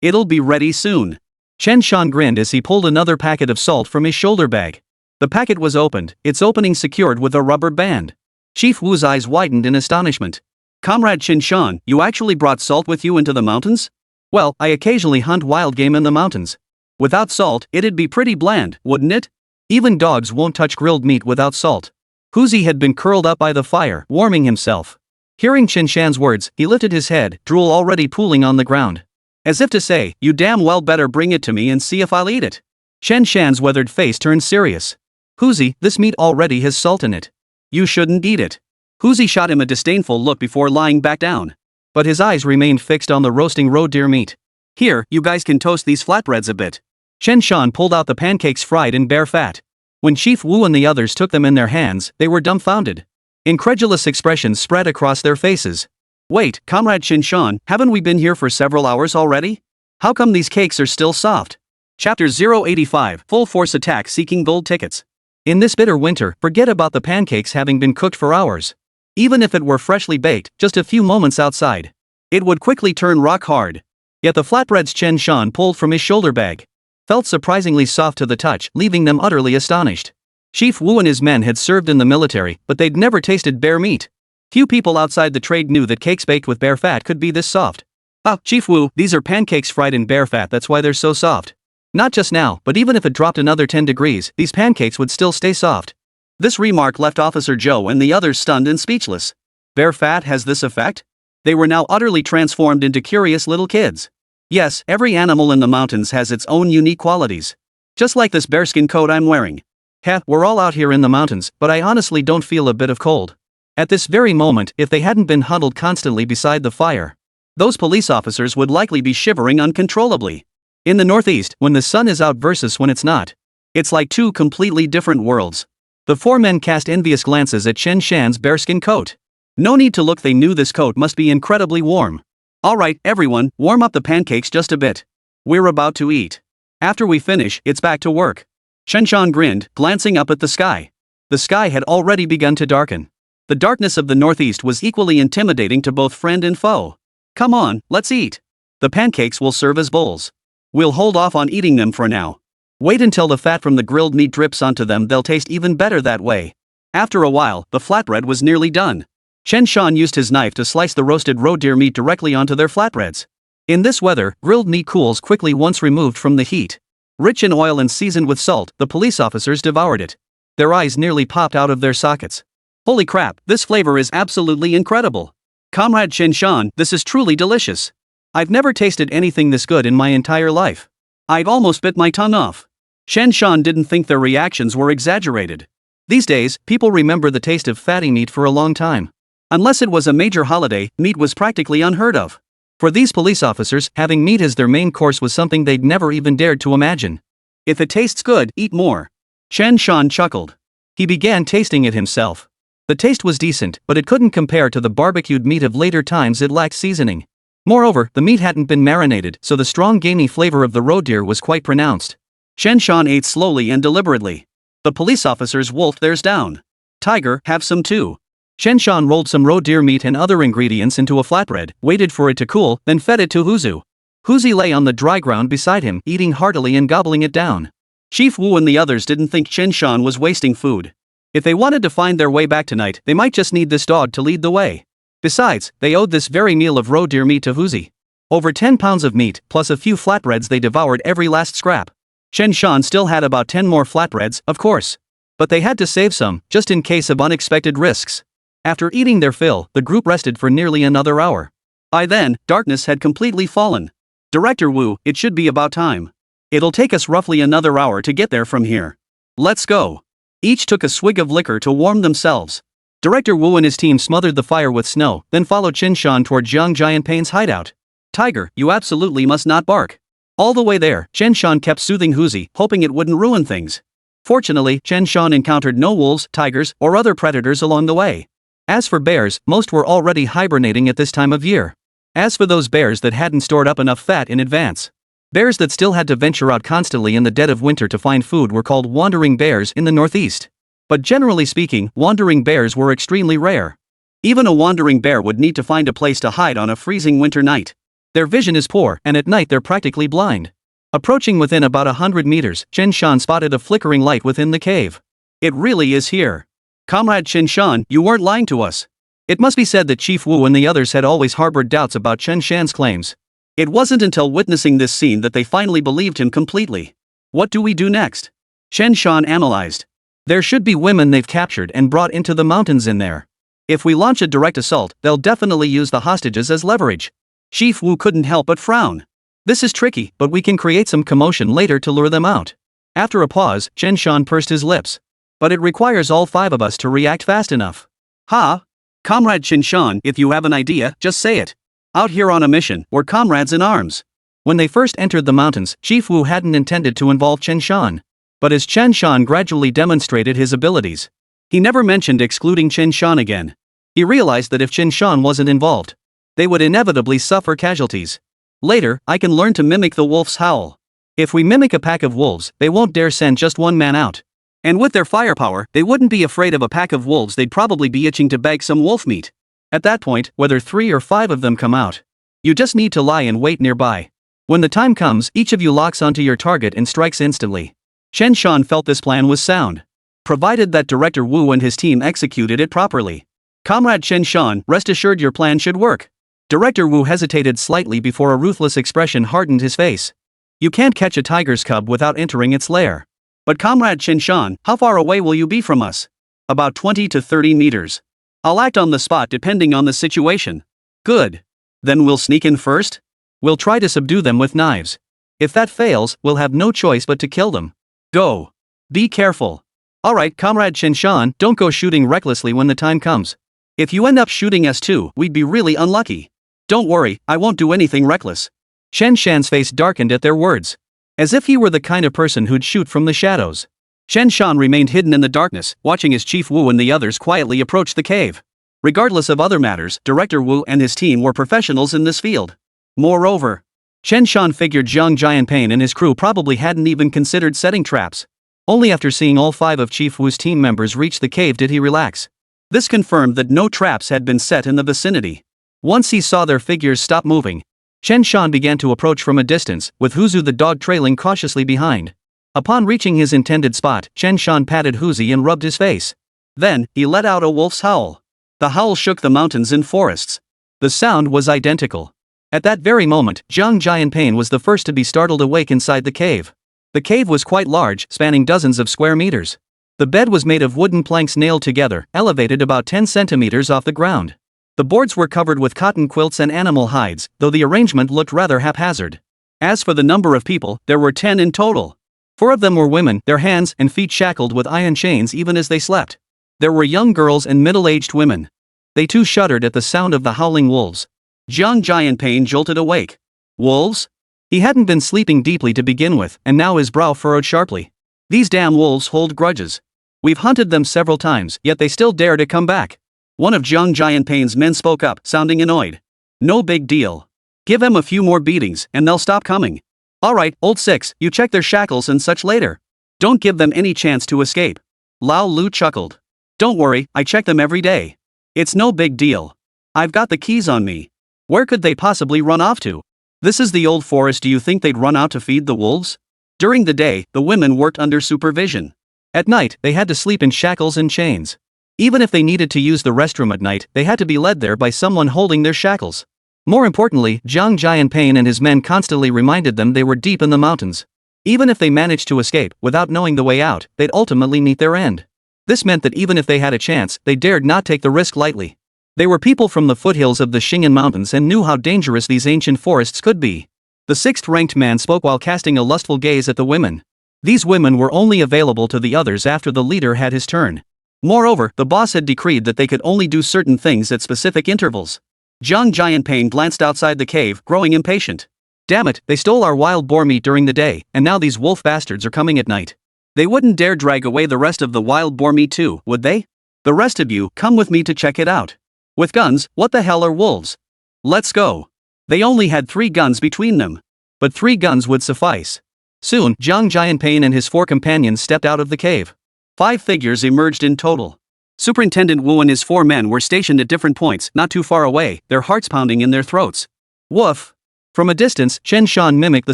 It'll be ready soon.
Chen Shan grinned as he pulled another packet of salt from his shoulder bag. The packet was opened, its opening secured with a rubber band. Chief Wu's eyes widened in astonishment.
Comrade Chen Shan, you actually brought salt with you into the mountains?
Well, I occasionally hunt wild game in the mountains.
Without salt, it'd be pretty bland, wouldn't it?
Even dogs won't touch grilled meat without salt. Huzi had been curled up by the fire, warming himself. Hearing Chen Shan's words, he lifted his head, drool already pooling on the ground.
As if to say, you damn well better bring it to me and see if I'll eat it.
Chen Shan's weathered face turned serious. Huzi, this meat already has salt in it.
You shouldn't eat it. Huzi shot him a disdainful look before lying back down.
But his eyes remained fixed on the roasting roe deer meat.
Here, you guys can toast these flatbreads a bit.
Chen Shan pulled out the pancakes fried in bare fat. When Chief Wu and the others took them in their hands, they were dumbfounded. Incredulous expressions spread across their faces.
Wait, Comrade Chen Shan, haven't we been here for several hours already? How come these cakes are still soft? Chapter 085, Full Force Attack Seeking Gold Tickets.
In this bitter winter, forget about the pancakes having been cooked for hours. Even if it were freshly baked, just a few moments outside,
it would quickly turn rock hard.
Yet the flatbreads Chen Shan pulled from his shoulder bag felt surprisingly soft to the touch, leaving them utterly astonished. Chief Wu and his men had served in the military, but they'd never tasted bear meat. Few people outside the trade knew that cakes baked with bear fat could be this soft.
Ah, Chief Wu, these are pancakes fried in bear fat, that's why they're so soft.
Not just now, but even if it dropped another 10 degrees, these pancakes would still stay soft.
This remark left Officer Zhou and the others stunned and speechless. Bear fat has this effect? They were now utterly transformed into curious little kids. Yes, every animal in the mountains has its own unique qualities. Just like this bearskin coat I'm wearing.
Heh, we're all out here in the mountains, but I honestly don't feel a bit of cold. At this very moment, if they hadn't been huddled constantly beside the fire, those police officers would likely be shivering uncontrollably. In the Northeast, when the sun is out versus when it's not, it's like two completely different worlds.
The four men cast envious glances at Chen Shan's bearskin coat. No need to look, they knew this coat must be incredibly warm. Alright, everyone, warm up the pancakes just a bit. We're about to eat. After we finish, it's back to work. Chen Shan grinned, glancing up at the sky. The sky had already begun to darken. The darkness of the northeast was equally intimidating to both friend and foe. Come on, let's eat. The pancakes will serve as bowls. We'll hold off on eating them for now. Wait until the fat from the grilled meat drips onto them, they'll taste even better that way. After a while, the flatbread was nearly done. Chen Shan used his knife to slice the roasted roe deer meat directly onto their flatbreads. In this weather, grilled meat cools quickly once removed from the heat. Rich in oil and seasoned with salt, the police officers devoured it. Their eyes nearly popped out of their sockets. Holy crap, this flavor is absolutely incredible. Comrade Chen Shan, this is truly delicious. I've never tasted anything this good in my entire life. I've almost bit my tongue off. Chen Shan didn't think their reactions were exaggerated. These days, people remember the taste of fatty meat for a long time. Unless it was a major holiday, meat was practically unheard of. For these police officers, having meat as their main course was something they'd never even dared to imagine. If it tastes good, eat more. Chen Shan chuckled. He began tasting it himself. The taste was decent, but it couldn't compare to the barbecued meat of later times. It lacked seasoning. Moreover, the meat hadn't been marinated, so the strong gamey flavor of the roe deer was quite pronounced. Chen Shan ate slowly and deliberately. The police officers wolfed theirs down. Tiger, have some too. Chen Shan rolled some roe deer meat and other ingredients into a flatbread, waited for it to cool, then fed it to Huzu. Huzi lay on the dry ground beside him, eating heartily and gobbling it down. Chief Wu and the others didn't think Chen Shan was wasting food. If they wanted to find their way back tonight, they might just need this dog to lead the way. Besides, they owed this very meal of roe deer meat to Huzi. Over 10 pounds of meat, plus a few flatbreads, they devoured every last scrap. Chen Shan still had about 10 more flatbreads, of course. But they had to save some, just in case of unexpected risks. After eating their fill, the group rested for nearly another hour. By then, darkness had completely fallen. Director Wu, it should be about time. It'll take us roughly another hour to get there from here. Let's go. Each took a swig of liquor to warm themselves. Director Wu and his team smothered the fire with snow, then followed Chen Shan toward Zhang Jianping's hideout. Tiger, you absolutely must not bark. All the way there, Chen Shan kept soothing Huzi, hoping it wouldn't ruin things. Fortunately, Chen Shan encountered no wolves, tigers, or other predators along the way. As for bears, most were already hibernating at this time of year. As for those bears that hadn't stored up enough fat in advance, bears that still had to venture out constantly in the dead of winter to find food were called wandering bears in the northeast. But generally speaking, wandering bears were extremely rare. Even a wandering bear would need to find a place to hide on a freezing winter night. Their vision is poor, and at night they're practically blind. Approaching within about 100 meters, Chen Shan spotted a flickering light within the cave. It really is here. Comrade Chen Shan, you weren't lying to us. It must be said that Chief Wu and the others had always harbored doubts about Chen Shan's claims. It wasn't until witnessing this scene that they finally believed him completely. What do we do next? Chen Shan analyzed. There should be women they've captured and brought into the mountains in there. If we launch a direct assault, they'll definitely use the hostages as leverage. Chief Wu couldn't help but frown. This is tricky, but we can create some commotion later to lure them out. After a pause, Chen Shan pursed his lips. But it requires all 5 of us to react fast enough. Ha! Comrade Chen Shan, if you have an idea, just say it. Out here on a mission, we're comrades in arms. When they first entered the mountains, Chief Wu hadn't intended to involve Chen Shan. But as Chen Shan gradually demonstrated his abilities, he never mentioned excluding Chen Shan again. He realized that if Chen Shan wasn't involved, they would inevitably suffer casualties. Later, I can learn to mimic the wolf's howl. If we mimic a pack of wolves, they won't dare send just one man out. And with their firepower, they wouldn't be afraid of a pack of wolves, they'd probably be itching to bag some wolf meat. At that point, whether 3 or 5 of them come out, you just need to lie in wait nearby. When the time comes, each of you locks onto your target and strikes instantly. Chen Shan felt this plan was sound, provided that Director Wu and his team executed it properly. Comrade Chen Shan, rest assured your plan should work. Director Wu hesitated slightly before a ruthless expression hardened his face. You can't catch a tiger's cub without entering its lair. But Comrade Chen Shan, how far away will you be from us? About 20 to 30 meters. I'll act on the spot depending on the situation. Good. Then we'll sneak in first? We'll try to subdue them with knives. If that fails, we'll have no choice but to kill them. Go. Be careful. Alright, Comrade Chen Shan, don't go shooting recklessly when the time comes. If you end up shooting us too, we'd be really unlucky. Don't worry, I won't do anything reckless. Chen Shan's face darkened at their words. As if he were the kind of person who'd shoot from the shadows. Chen Shan remained hidden in the darkness, watching as Chief Wu and the others quietly approached the cave. Regardless of other matters, Director Wu and his team were professionals in this field. Moreover, Chen Shan figured Zhang Jianping and his crew probably hadn't even considered setting traps. Only after seeing all 5 of Chief Wu's team members reach the cave did he relax. This confirmed that no traps had been set in the vicinity. Once he saw their figures stop moving, Chen Shan began to approach from a distance, with Huzu the dog trailing cautiously behind. Upon reaching his intended spot, Chen Shan patted Huzi and rubbed his face. Then, he let out a wolf's howl. The howl shook the mountains and forests. The sound was identical. At that very moment, Zhang Jianping was the first to be startled awake inside the cave. The cave was quite large, spanning dozens of square meters. The bed was made of wooden planks nailed together, elevated about 10 centimeters off the ground. The boards were covered with cotton quilts and animal hides, though the arrangement looked rather haphazard. As for the number of people, there were 10 in total. 4 of them were women, their hands and feet shackled with iron chains even as they slept. There were young girls and middle-aged women. They too shuddered at the sound of the howling wolves. Zhang Jianping jolted awake. Wolves? He hadn't been sleeping deeply to begin with, and now his brow furrowed sharply. These damn wolves hold grudges. We've hunted them several times, yet they still dare to come back. One of Zhang Jianping's men spoke up, sounding annoyed. No big deal. Give them a few more beatings, and they'll stop coming. Alright, old six, you check their shackles and such later. Don't give them any chance to escape. Lao Lu chuckled. Don't worry, I check them every day. It's no big deal. I've got the keys on me. Where could they possibly run off to? This is the old forest. Do you think they'd run out to feed the wolves? During the day, the women worked under supervision. At night, they had to sleep in shackles and chains. Even if they needed to use the restroom at night, they had to be led there by someone holding their shackles. More importantly, Zhang Jianping and his men constantly reminded them they were deep in the mountains. Even if they managed to escape, without knowing the way out, they'd ultimately meet their end. This meant that even if they had a chance, they dared not take the risk lightly. They were people from the foothills of the Xing'an Mountains and knew how dangerous these ancient forests could be. The 6th-ranked man spoke while casting a lustful gaze at the women. These women were only available to the others after the leader had his turn. Moreover, the boss had decreed that they could only do certain things at specific intervals. Zhang Jianping glanced outside the cave, growing impatient. Damn it, they stole our wild boar meat during the day, and now these wolf bastards are coming at night. They wouldn't dare drag away the rest of the wild boar meat too, would they? The rest of you, come with me to check it out. With guns, what the hell are wolves? Let's go. They only had 3 guns between them. But 3 guns would suffice. Soon, Zhang Jianping and his 4 companions stepped out of the cave. 5 figures emerged in total. Superintendent Wu and his 4 men were stationed at different points, not too far away, their hearts pounding in their throats. Woof! From a distance, Chen Shan mimicked the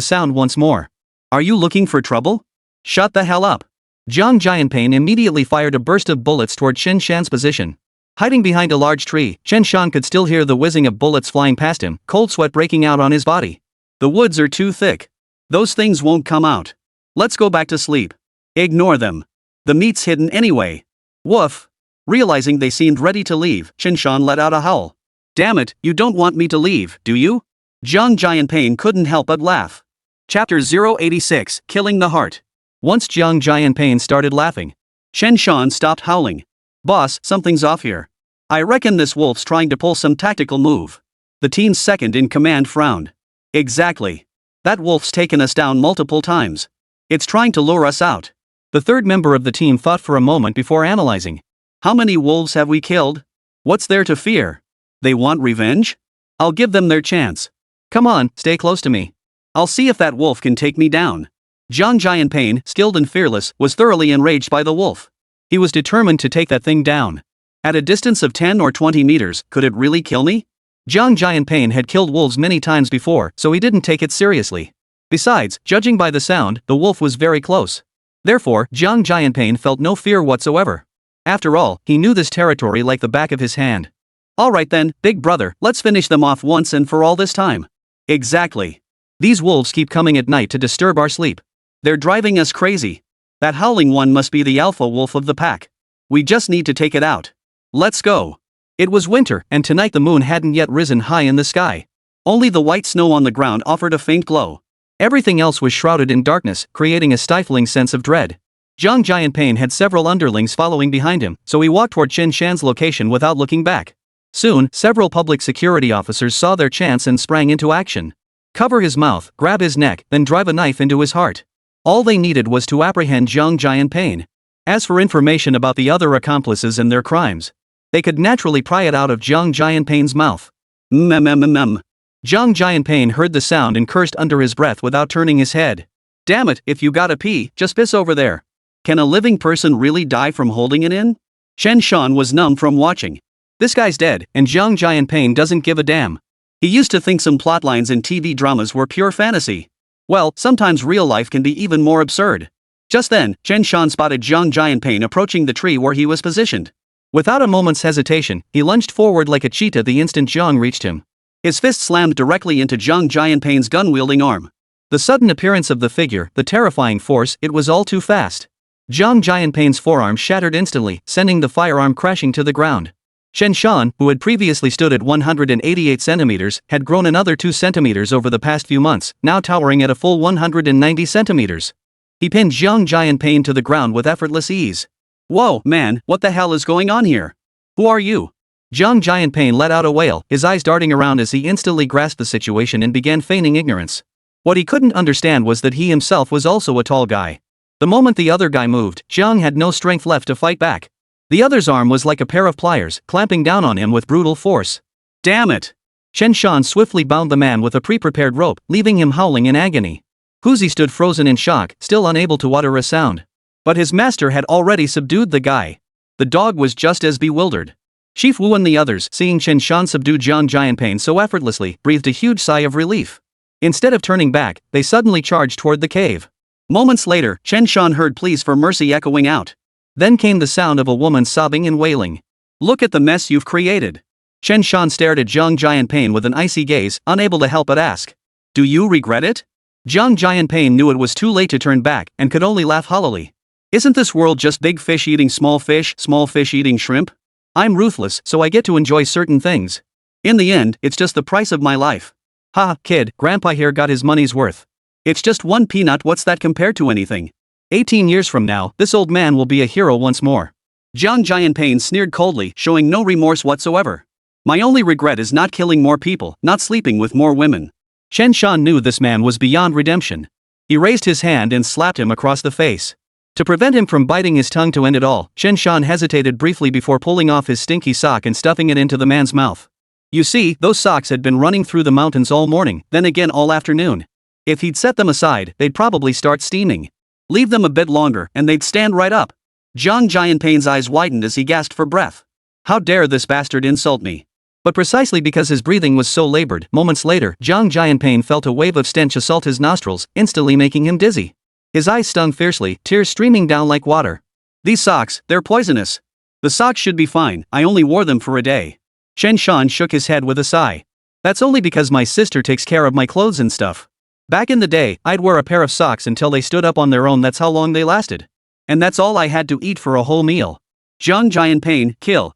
sound once more. Are you looking for trouble? Shut the hell up. Zhang Jianping immediately fired a burst of bullets toward Chen Shan's position. Hiding behind a large tree, Chen Shan could still hear the whizzing of bullets flying past him, cold sweat breaking out on his body. The woods are too thick. Those things won't come out. Let's go back to sleep. Ignore them. The meat's hidden anyway. Woof. Realizing they seemed ready to leave, Chen Shan let out a howl. Damn it, you don't want me to leave, do you? Zhang Jianping couldn't help but laugh. Chapter 086, Killing the Heart. Once Zhang Jianping started laughing, Chen Shan stopped howling. Boss, something's off here. I reckon this wolf's trying to pull some tactical move. The team's second in command frowned. Exactly. That wolf's taken us down multiple times. It's trying to lure us out. The 3rd member of the team thought for a moment before analyzing. How many wolves have we killed? What's there to fear? They want revenge? I'll give them their chance. Come on, stay close to me. I'll see if that wolf can take me down. Zhang Jianping, skilled and fearless, was thoroughly enraged by the wolf. He was determined to take that thing down. At a distance of 10 or 20 meters, could it really kill me? Zhang Jianping had killed wolves many times before, so he didn't take it seriously. Besides, judging by the sound, the wolf was very close. Therefore, Zhang Jianping felt no fear whatsoever. After all, he knew this territory like the back of his hand. Alright then, big brother, let's finish them off once and for all this time. Exactly. These wolves keep coming at night to disturb our sleep. They're driving us crazy. That howling one must be the alpha wolf of the pack. We just need to take it out. Let's go. It was winter, and tonight the moon hadn't yet risen high in the sky. Only the white snow on the ground offered a faint glow. Everything else was shrouded in darkness, creating a stifling sense of dread. Zhang Jianping had several underlings following behind him, so he walked toward Chen Shan's location without looking back. Soon, several public security officers saw their chance and sprang into action. Cover his mouth, grab his neck, then drive a knife into his heart. All they needed was to apprehend Zhang Jianping. As for information about the other accomplices and their crimes, they could naturally pry it out of Zhang Jianping's mouth. Zhang Jianping heard the sound and cursed under his breath without turning his head. Damn it, if you gotta pee, just piss over there. Can a living person really die from holding it in? Chen Shan was numb from watching. This guy's dead, and Zhang Jianping doesn't give a damn. He used to think some plotlines in TV dramas were pure fantasy. Well, sometimes real life can be even more absurd. Just then, Chen Shan spotted Zhang Jianping approaching the tree where he was positioned. Without a moment's hesitation, he lunged forward like a cheetah the instant Zhang reached him. His fist slammed directly into Zhang Jianping's gun-wielding arm. The sudden appearance of the figure, the terrifying force, it was all too fast. Zhang Jianping's forearm shattered instantly, sending the firearm crashing to the ground. Chen Shan, who had previously stood at 188 centimeters, had grown another 2 centimeters over the past few months, now towering at a full 190 centimeters. He pinned Zhang Jianping to the ground with effortless ease. Whoa, man, what the hell is going on here? Who are you? Zhang Jianping let out a wail, his eyes darting around as he instantly grasped the situation and began feigning ignorance. What he couldn't understand was that he himself was also a tall guy. The moment the other guy moved, Zhang had no strength left to fight back. The other's arm was like a pair of pliers, clamping down on him with brutal force. Damn it! Chen Shan swiftly bound the man with a pre-prepared rope, leaving him howling in agony. Huzi stood frozen in shock, still unable to utter a sound. But his master had already subdued the guy. The dog was just as bewildered. Chief Wu and the others, seeing Chen Shan subdue Zhang Jianping so effortlessly, breathed a huge sigh of relief. Instead of turning back, they suddenly charged toward the cave. Moments later, Chen Shan heard pleas for mercy echoing out. Then came the sound of a woman sobbing and wailing. Look at the mess you've created. Chen Shan stared at Zhang Jianping with an icy gaze, unable to help but ask. Do you regret it? Zhang Jianping knew it was too late to turn back, and could only laugh hollowly. Isn't this world just big fish eating small fish eating shrimp? I'm ruthless, so I get to enjoy certain things. In the end, it's just the price of my life. Ha, kid, Grandpa here got his money's worth. It's just one peanut, what's that compared to anything? 18 years from now, this old man will be a hero once more. Zhang Jianping sneered coldly, showing no remorse whatsoever. My only regret is not killing more people, not sleeping with more women. Chen Shan knew this man was beyond redemption. He raised his hand and slapped him across the face. To prevent him from biting his tongue to end it all, Chen Shan hesitated briefly before pulling off his stinky sock and stuffing it into the man's mouth. You see, those socks had been running through the mountains all morning, then again all afternoon. If he'd set them aside, they'd probably start steaming. Leave them a bit longer, and they'd stand right up. Zhang Jianping's eyes widened as he gasped for breath. How dare this bastard insult me? But precisely because his breathing was so labored, moments later, Zhang Jianping felt a wave of stench assault his nostrils, instantly making him dizzy. His eyes stung fiercely, tears streaming down like water. These socks, they're poisonous. The socks should be fine, I only wore them for a day. Chen Shan shook his head with a sigh. That's only because my sister takes care of my clothes and stuff. Back in the day, I'd wear a pair of socks until they stood up on their own, that's how long they lasted. And that's all I had to eat for a whole meal. Zhang Jianping, kill,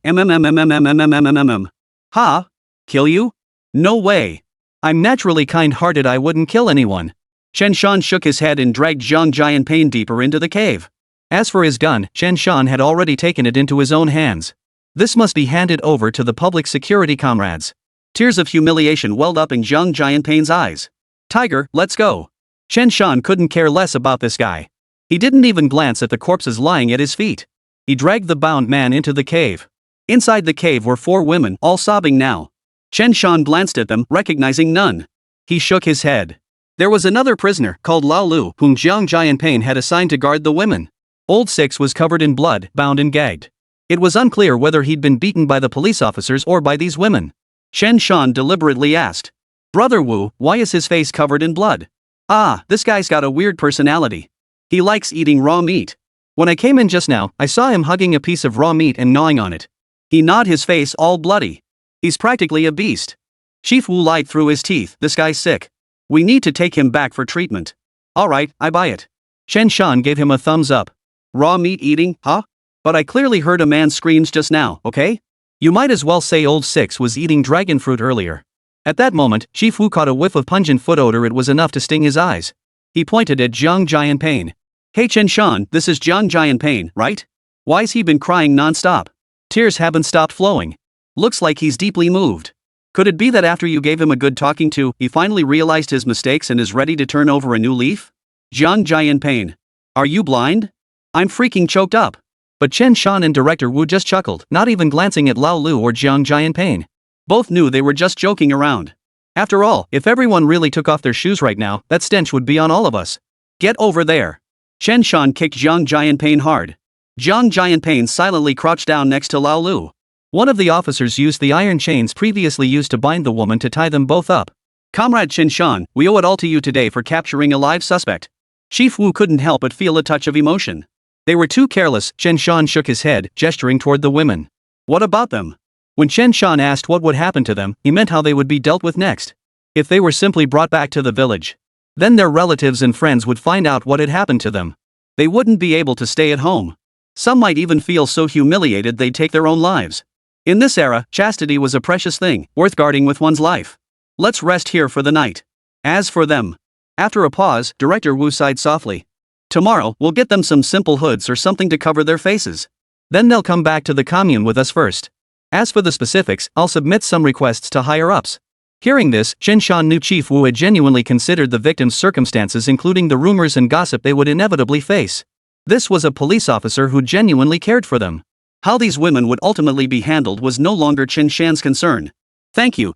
Ha? Kill you? No way. I'm naturally kind-hearted, I wouldn't kill anyone. Chen Shan shook his head and dragged Zhang Jianping deeper into the cave. As for his gun, Chen Shan had already taken it into his own hands. This must be handed over to the public security comrades. Tears of humiliation welled up in Zhang Jianping's eyes. Tiger, let's go. Chen Shan couldn't care less about this guy. He didn't even glance at the corpses lying at his feet. He dragged the bound man into the cave. Inside the cave were 4 women, all sobbing now. Chen Shan glanced at them, recognizing none. He shook his head. There was another prisoner, called Lao Lu, whom Zhang Jianping had assigned to guard the women. Old Six was covered in blood, bound and gagged. It was unclear whether he'd been beaten by the police officers or by these women. Chen Shan deliberately asked. Brother Wu, why is his face covered in blood? Ah, this guy's got a weird personality. He likes eating raw meat. When I came in just now, I saw him hugging a piece of raw meat and gnawing on it. He gnawed his face all bloody. He's practically a beast. Chief Wu lied through his teeth, this guy's sick. We need to take him back for treatment. Alright, I buy it. Chen Shan gave him a thumbs up. Raw meat eating, huh? But I clearly heard a man's screams just now, okay? You might as well say old Six was eating dragon fruit earlier. At that moment, Chief Wu caught a whiff of pungent foot odor. It was enough to sting his eyes. He pointed at Zhang Jianping. Hey Chen Shan, this is Zhang Jianping, right? Why's he been crying non-stop? Tears haven't stopped flowing. Looks like he's deeply moved. Could it be that after you gave him a good talking to, he finally realized his mistakes and is ready to turn over a new leaf? Zhang Jianpain. Are you blind? I'm freaking choked up.
But Chen Shan and Director Wu just chuckled, not even glancing at Lao Lu or Zhang Jianpain.
Both knew they were just joking around.
After all, if everyone really took off their shoes right now, that stench would be on all of us.
Get over there. Chen Shan kicked Zhang Jianpain hard. Zhang Jianpain silently crouched down next to Lao Lu.
One of the officers used the iron chains previously used to bind the woman to tie them both up.
Comrade Chen Shan, we owe it all to you today for capturing a live suspect. Chief Wu couldn't help but feel a touch of emotion.
They were too careless. Chen Shan shook his head, gesturing toward the women.
What about them?
When Chen Shan asked what would happen to them, he meant how they would be dealt with next. If they were simply brought back to the village, then their relatives and friends would find out what had happened to them.
They wouldn't be able to stay at home. Some might even feel so humiliated they'd take their own lives. In this era, chastity was a precious thing, worth guarding with one's life. Let's rest here for the night. As for them. After a pause, Director Wu sighed softly. Tomorrow, we'll get them some simple hoods or something to cover their faces.
Then they'll come back to the commune with us first. As for the specifics, I'll submit some requests to higher-ups. Hearing this, Chen Shan knew Chief Wu had genuinely considered the victim's circumstances, including the rumors and gossip they would inevitably face. This was a police officer who genuinely cared for them.
How these women would ultimately be handled was no longer Chen Shan's concern. Thank you,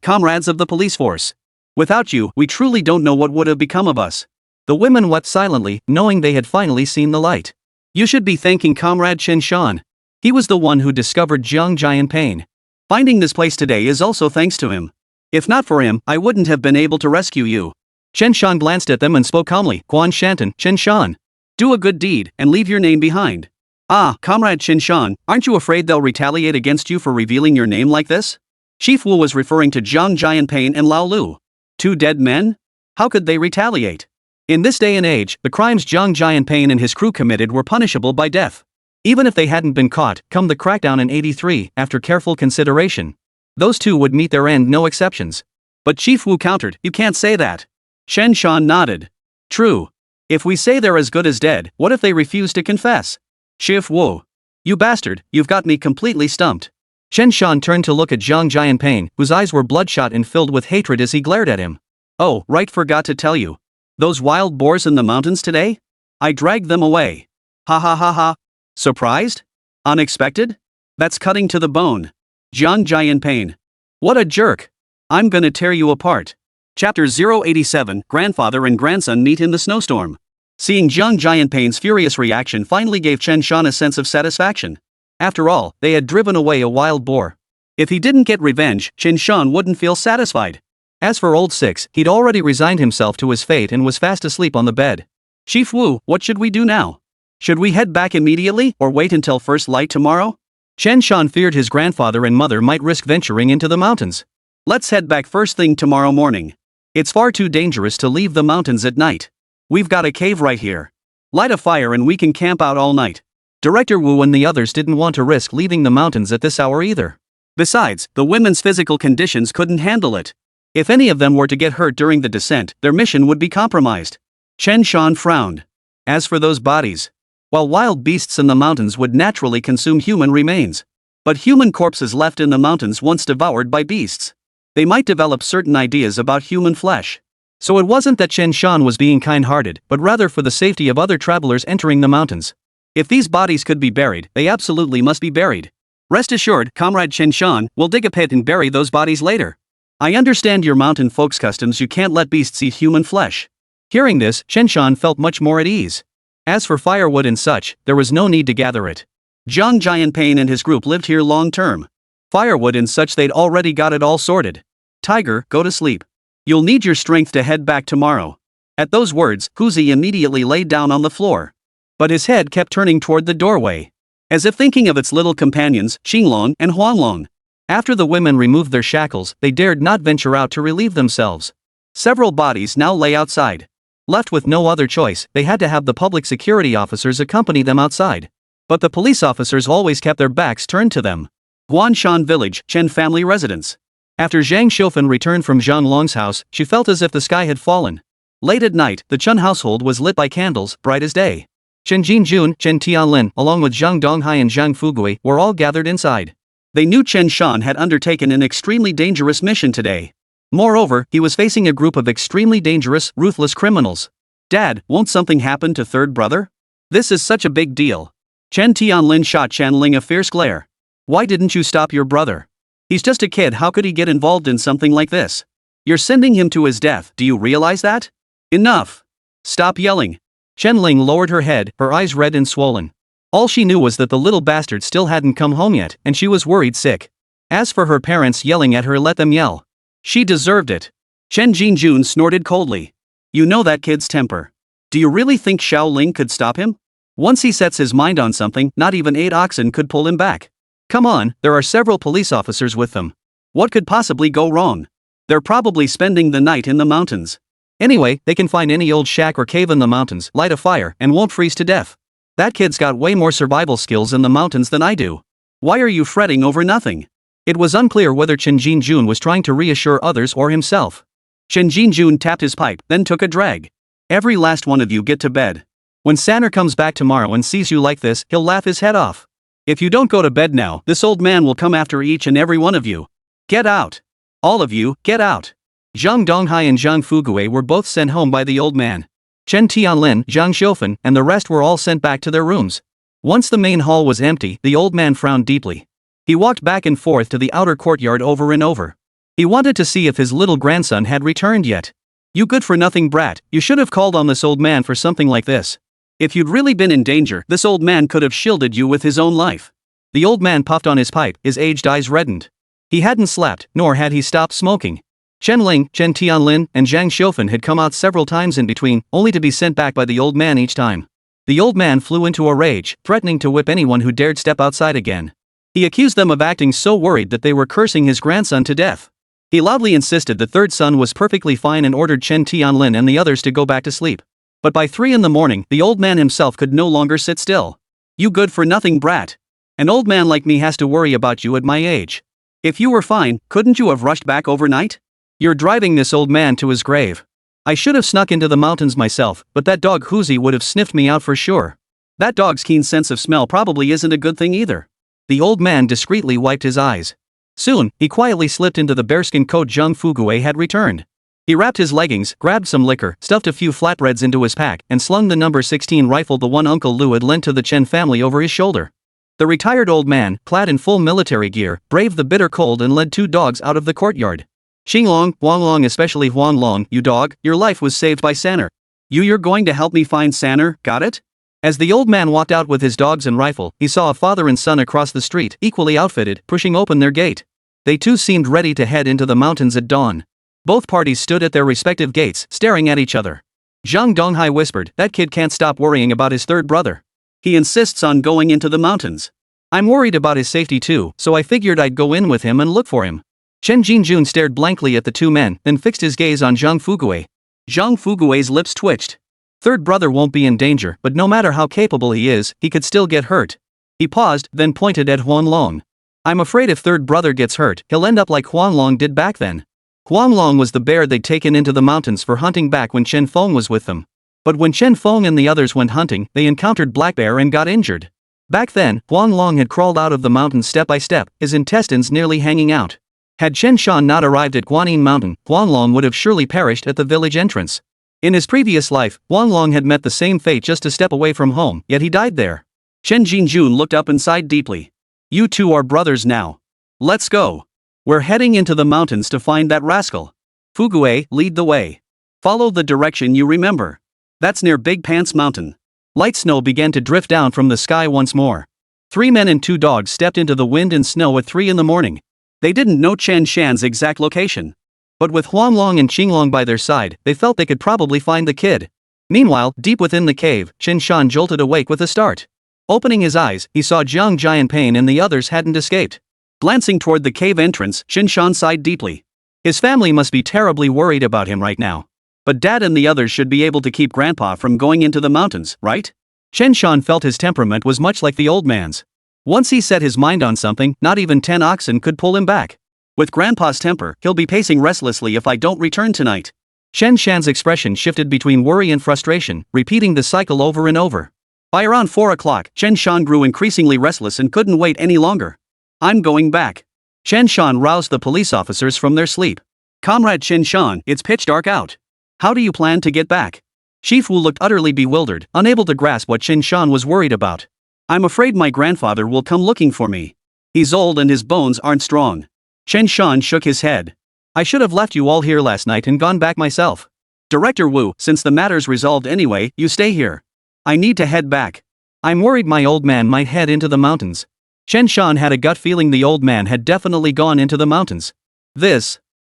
comrades of the police force. Without you, we truly don't know what would have become of us.
The women wept silently, knowing they had finally seen the light.
You should be thanking Comrade Chen Shan.
He was the one who discovered Zhang Jianpain.
Finding this place today is also thanks to him. If not for him, I wouldn't have been able to rescue you.
Chen Shan glanced at them and spoke calmly. Guan Shantan, Chen Shan.
Do a good deed, and leave your name behind. Ah, Comrade Chen Shan, aren't you afraid they'll retaliate against you for revealing your name like this? Chief Wu was referring to Zhang Jianpain and Lao Lu. Two dead men? How could they retaliate?
In this day and age, the crimes Zhang Jianpain and his crew committed were punishable by death. Even if they hadn't been caught, come the crackdown in '83, after careful consideration, those two would meet their end, no exceptions.
But Chief Wu countered, you can't say that. Chen Shan nodded. True. If we say they're as good as dead, what if they refuse to confess? Chief Wu. You bastard, you've got me completely stumped.
Chen Shan turned to look at Zhang Jianpain, whose eyes were bloodshot and filled with hatred as he glared at him.
Oh, right, forgot to tell you. Those wild boars in the mountains today? I dragged them away. Ha ha ha ha. Surprised? Unexpected? That's cutting to the bone. Zhang Jianpain. What a jerk. I'm gonna tear you apart. Chapter 087, Grandfather and Grandson Meet in the Snowstorm. Seeing Zhang Jianpain's furious reaction finally gave Chen Shan a sense of satisfaction. After all, they had driven away a wild boar. If he didn't get revenge, Chen Shan wouldn't feel satisfied.
As for Old Six, he'd already resigned himself to his fate and was fast asleep on the bed.
Chief Wu, what should we do now? Should we head back immediately, or wait until first light tomorrow?
Chen Shan feared his grandfather and mother might risk venturing into the mountains.
Let's head back first thing tomorrow morning. It's far too dangerous to leave the mountains at night. We've got a cave right here. Light a fire and we can camp out all night.
Director Wu and the others didn't want to risk leaving the mountains at this hour either.
Besides, the women's physical conditions couldn't handle it. If any of them were to get hurt during the descent, their mission would be compromised. Chen Shan frowned. As for those bodies, while wild beasts in the mountains would naturally consume human remains, but human corpses left in the mountains once devoured by beasts, they might develop certain ideas about human flesh.
So it wasn't that Chen Shan was being kind-hearted, but rather for the safety of other travelers entering the mountains.
If these bodies could be buried, they absolutely must be buried. Rest assured, Comrade Chen Shan, we'll dig a pit and bury those bodies later. I understand your mountain folks' customs, you can't let beasts eat human flesh.
Hearing this, Chen Shan felt much more at ease. As for firewood and such, there was no need to gather it.
Zhang Jianpain and his group lived here long term. Firewood and such, they'd already got it all sorted. Tiger, go to sleep. You'll need your strength to head back tomorrow. At those words, Huzi immediately laid down on the floor. But his head kept turning toward the doorway, as if thinking of its little companions, Xinglong and Huanglong.
After the women removed their shackles, they dared not venture out to relieve themselves.
Several bodies now lay outside.
Left with no other choice, they had to have the public security officers accompany them outside. But the police officers always kept their backs turned to them.
Guanshan Village, Chen family residence.
After Zhang Xiufen returned from Zhang Long's house, she felt as if the sky had fallen.
Late at night, the Chen household was lit by candles, bright as day.
Chen Jinjun, Chen Tianlin, along with Zhang Donghai and Zhang Fugui, were all gathered inside.
They knew Chen Shan had undertaken an extremely dangerous mission today. Moreover, he was facing a group of extremely dangerous, ruthless criminals. Dad, won't something happen to third brother? This is such a big deal. Chen Tianlin shot Chanling a fierce glare. Why didn't you stop your brother? He's just a kid, how could he get involved in something like this? You're sending him to his death, do you realize that? Enough. Stop yelling. Chenling lowered her head, her eyes red and swollen. All she knew was that the little bastard still hadn't come home yet, and she was worried sick. As for her parents yelling at her, let them yell. She deserved it. Chen Jinjun snorted coldly. You know that kid's temper. Do you really think Xiao Ling could stop him? Once he sets his mind on something, not even 8 oxen could pull him back. Come on, there are several police officers with them. What could possibly go wrong? They're probably spending the night in the mountains. Anyway, they can find any old shack or cave in the mountains, light a fire, and won't freeze to death. That kid's got way more survival skills in the mountains than I do. Why are you fretting over nothing? It was unclear whether Chen Jinjun was trying to reassure others or himself. Chen Jinjun tapped his pipe, then took a drag. Every last one of you get to bed. When Sanner comes back tomorrow and sees you like this, he'll laugh his head off. If you don't go to bed now, this old man will come after each and every one of you. Get out. All of you, get out. Zhang Donghai and Zhang Fugue were both sent home by the old man. Chen Tianlin, Zhang Xiufan, and the rest were all sent back to their rooms. Once the main hall was empty, the old man frowned deeply. He walked back and forth to the outer courtyard over and over. He wanted to see if his little grandson had returned yet. You good-for-nothing brat, you should have called on this old man for something like this. If you'd really been in danger, this old man could have shielded you with his own life. The old man puffed on his pipe, his aged eyes reddened. He hadn't slept, nor had he stopped smoking. Chen Ling, Chen Tianlin, and Zhang Xiufan had come out several times in between, only to be sent back by the old man each time. The old man flew into a rage, threatening to whip anyone who dared step outside again. He accused them of acting so worried that they were cursing his grandson to death. He loudly insisted the third son was perfectly fine and ordered Chen Tianlin and the others to go back to sleep. But by 3 in the morning, the old man himself could no longer sit still. You good-for-nothing brat. An old man like me has to worry about you at my age. If you were fine, couldn't you have rushed back overnight? You're driving this old man to his grave. I should have snuck into the mountains myself, but that dog Huzi would have sniffed me out for sure. That dog's keen sense of smell probably isn't a good thing either. The old man discreetly wiped his eyes. Soon, he quietly slipped into the bearskin coat Zhang Fugue had returned. He wrapped his leggings, grabbed some liquor, stuffed a few flatbreads into his pack, and slung the number 16 rifle the one Uncle Lu had lent to the Chen family over his shoulder. The retired old man, clad in full military gear, braved the bitter cold and led 2 dogs out of the courtyard. Xinglong, Huanglong, especially Huanglong, you dog, your life was saved by Sanner. You're going to help me find Sanner, got it? As the old man walked out with his dogs and rifle, he saw a father and son across the street, equally outfitted, pushing open their gate. They too seemed ready to head into the mountains at dawn. Both parties stood at their respective gates, staring at each other. Zhang Donghai whispered, that kid can't stop worrying about his third brother. He insists on going into the mountains. I'm worried about his safety too, so I figured I'd go in with him and look for him. Chen Jinjun stared blankly at the 2 men, then fixed his gaze on Zhang Fugue. Zhang Fugue's lips twitched. Third brother won't be in danger, but no matter how capable he is, he could still get hurt. He paused, then pointed at Huanglong. I'm afraid if third brother gets hurt, he'll end up like Huanglong did back then. Huanglong was the bear they'd taken into the mountains for hunting back when Chen Feng was with them. But when Chen Feng and the others went hunting, they encountered Black Bear and got injured. Back then, Huanglong had crawled out of the mountain step by step, his intestines nearly hanging out. Had Chen Shan not arrived at Guanyin Mountain, Huanglong would have surely perished at the village entrance. In his previous life, Huanglong had met the same fate just a step away from home, yet he died there. Chen Jinjun looked up and sighed deeply. You 2 are brothers now. Let's go. We're heading into the mountains to find that rascal. Fugue, lead the way. Follow the direction you remember. That's near Big Pants Mountain. Light snow began to drift down from the sky once more. 3 men and 2 dogs stepped into the wind and snow at 3 in the morning. They didn't know Chen Shan's exact location. But with Huanglong and Qinglong by their side, they felt they could probably find the kid. Meanwhile, deep within the cave, Chen Shan jolted awake with a start. Opening his eyes, he saw Jiang Jianpain and the others hadn't escaped. Glancing toward the cave entrance, Chen Shan sighed deeply. His family must be terribly worried about him right now. But Dad and the others should be able to keep Grandpa from going into the mountains, right? Chen Shan felt his temperament was much like the old man's. Once he set his mind on something, not even 10 oxen could pull him back. With Grandpa's temper, he'll be pacing restlessly if I don't return tonight. Chen Shan's expression shifted between worry and frustration, repeating the cycle over and over. By around 4 o'clock, Chen Shan grew increasingly restless and couldn't wait any longer. I'm going back. Chen Shan roused the police officers from their sleep. Comrade Chen Shan, it's pitch dark out. How do you plan to get back? Chief Wu looked utterly bewildered, unable to grasp what Chen Shan was worried about. I'm afraid my grandfather will come looking for me. He's old and his bones aren't strong. Chen Shan shook his head. I should have left you all here last night and gone back myself. Director Wu, since the matter's resolved anyway, you stay here. I need to head back. I'm worried my old man might head into the mountains. Chen Shan had a gut feeling the old man had definitely gone into the mountains.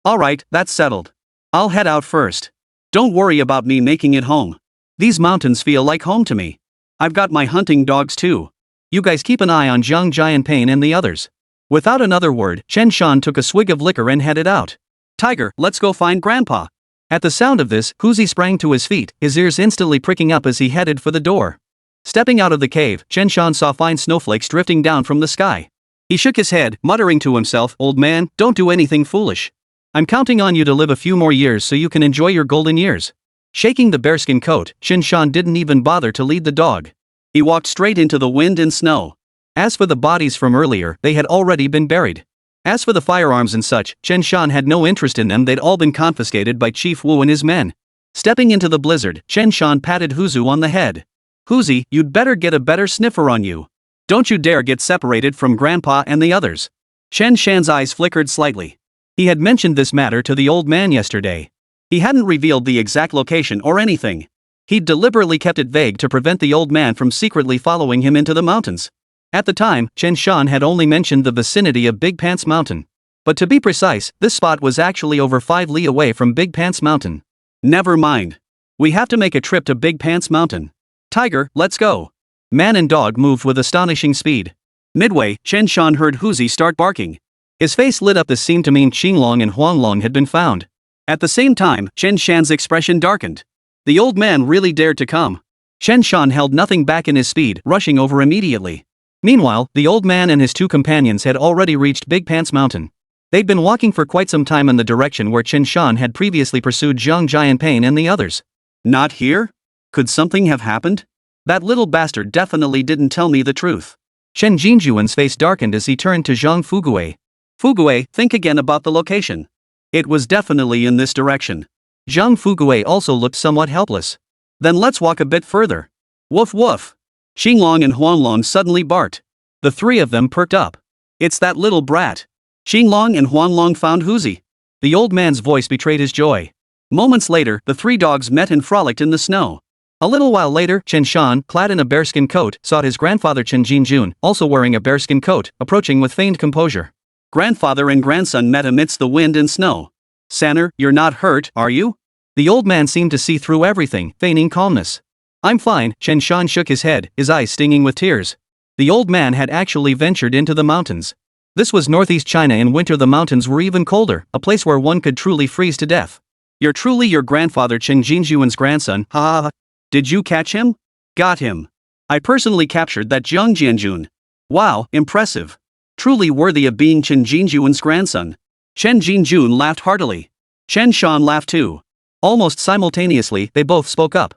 Alright, that's settled. I'll head out first. Don't worry about me making it home. These mountains feel like home to me. I've got my hunting dogs too. You guys keep an eye on Zhang Jianping and the others. Without another word, Chen Shan took a swig of liquor and headed out. Tiger, let's go find Grandpa. At the sound of this, Huzi sprang to his feet, his ears instantly pricking up as he headed for the door. Stepping out of the cave, Chen Shan saw fine snowflakes drifting down from the sky. He shook his head, muttering to himself, "Old man, don't do anything foolish. I'm counting on you to live a few more years so you can enjoy your golden years." Shaking the bearskin coat, Chen Shan didn't even bother to lead the dog. He walked straight into the wind and snow. As for the bodies from earlier, they had already been buried. As for the firearms and such, Chen Shan had no interest in them, they'd all been confiscated by Chief Wu and his men. Stepping into the blizzard, Chen Shan patted Huzu on the head. "Huzi, you'd better get a better sniffer on you. Don't you dare get separated from Grandpa and the others." Chen Shan's eyes flickered slightly. He had mentioned this matter to the old man yesterday. He hadn't revealed the exact location or anything. He'd deliberately kept it vague to prevent the old man from secretly following him into the mountains. At the time, Chen Shan had only mentioned the vicinity of Big Pants Mountain. But to be precise, this spot was actually over 5 li away from Big Pants Mountain. Never mind. We have to make a trip to Big Pants Mountain. Tiger, let's go. Man and dog moved with astonishing speed. Midway, Chen Shan heard Huzi start barking. His face lit up. This seemed to mean Qinglong and Huanglong had been found. At the same time, Chen Shan's expression darkened. The old man really dared to come. Chen Shan held nothing back in his speed, rushing over immediately. Meanwhile, the old man and his 2 companions had already reached Big Pants Mountain. They'd been walking for quite some time in the direction where Chen Shan had previously pursued Zhang Jianping and the others. Not here? Could something have happened? That little bastard definitely didn't tell me the truth. Chen Jinjuan's face darkened as he turned to Zhang Fugui. Fugui, think again about the location. It was definitely in this direction. Zhang Fugui also looked somewhat helpless. Then let's walk a bit further. Woof woof. Qinglong and Huanglong suddenly barked. The 3 of them perked up. It's that little brat. Qinglong and Huanglong found Huzi. The old man's voice betrayed his joy. Moments later, the 3 dogs met and frolicked in the snow. A little while later, Chen Shan, clad in a bearskin coat, sought his grandfather Chen Jinjun, also wearing a bearskin coat, approaching with feigned composure. Grandfather and grandson met amidst the wind and snow. "Sanner, you're not hurt, are you?" The old man seemed to see through everything, feigning calmness. "I'm fine." Chen Shan shook his head, his eyes stinging with tears. The old man had actually ventured into the mountains. This was northeast China. In winter the mountains were even colder, a place where one could truly freeze to death. "You're truly your grandfather Chen Jinjuan's grandson, ha ha ha. Did you catch him?" "Got him. I personally captured that Zhang Jianjun. Wow, impressive. Truly worthy of being Chen Jinjuan's grandson." Chen Jinjun laughed heartily. Chen Shan laughed too. Almost simultaneously, they both spoke up.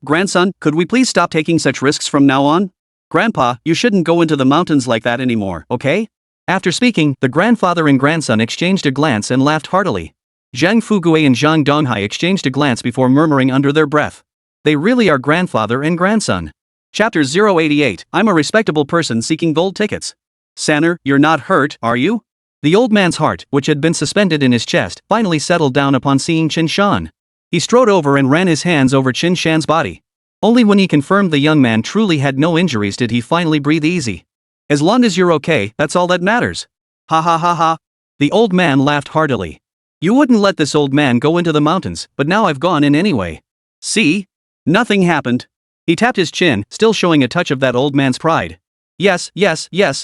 Grandson, could we please stop taking such risks from now on? Grandpa, you shouldn't go into the mountains like that anymore, okay?" After speaking, the grandfather and grandson exchanged a glance and laughed heartily. Zhang Fugui and Zhang Donghai exchanged a glance before murmuring under their breath. They really are grandfather and grandson. Chapter 088, I'm a respectable person seeking gold tickets. "Sanner, you're not hurt, are you?" The old man's heart, which had been suspended in his chest, finally settled down upon seeing Chen Shan. He strode over and ran his hands over Chen Shan's body. Only when he confirmed the young man truly had no injuries did he finally breathe easy. "As long as you're okay, that's all that matters." Ha ha ha ha. The old man laughed heartily. "You wouldn't let this old man go into the mountains, but now I've gone in anyway. See? Nothing happened." He tapped his chin, still showing a touch of that old man's pride. Yes,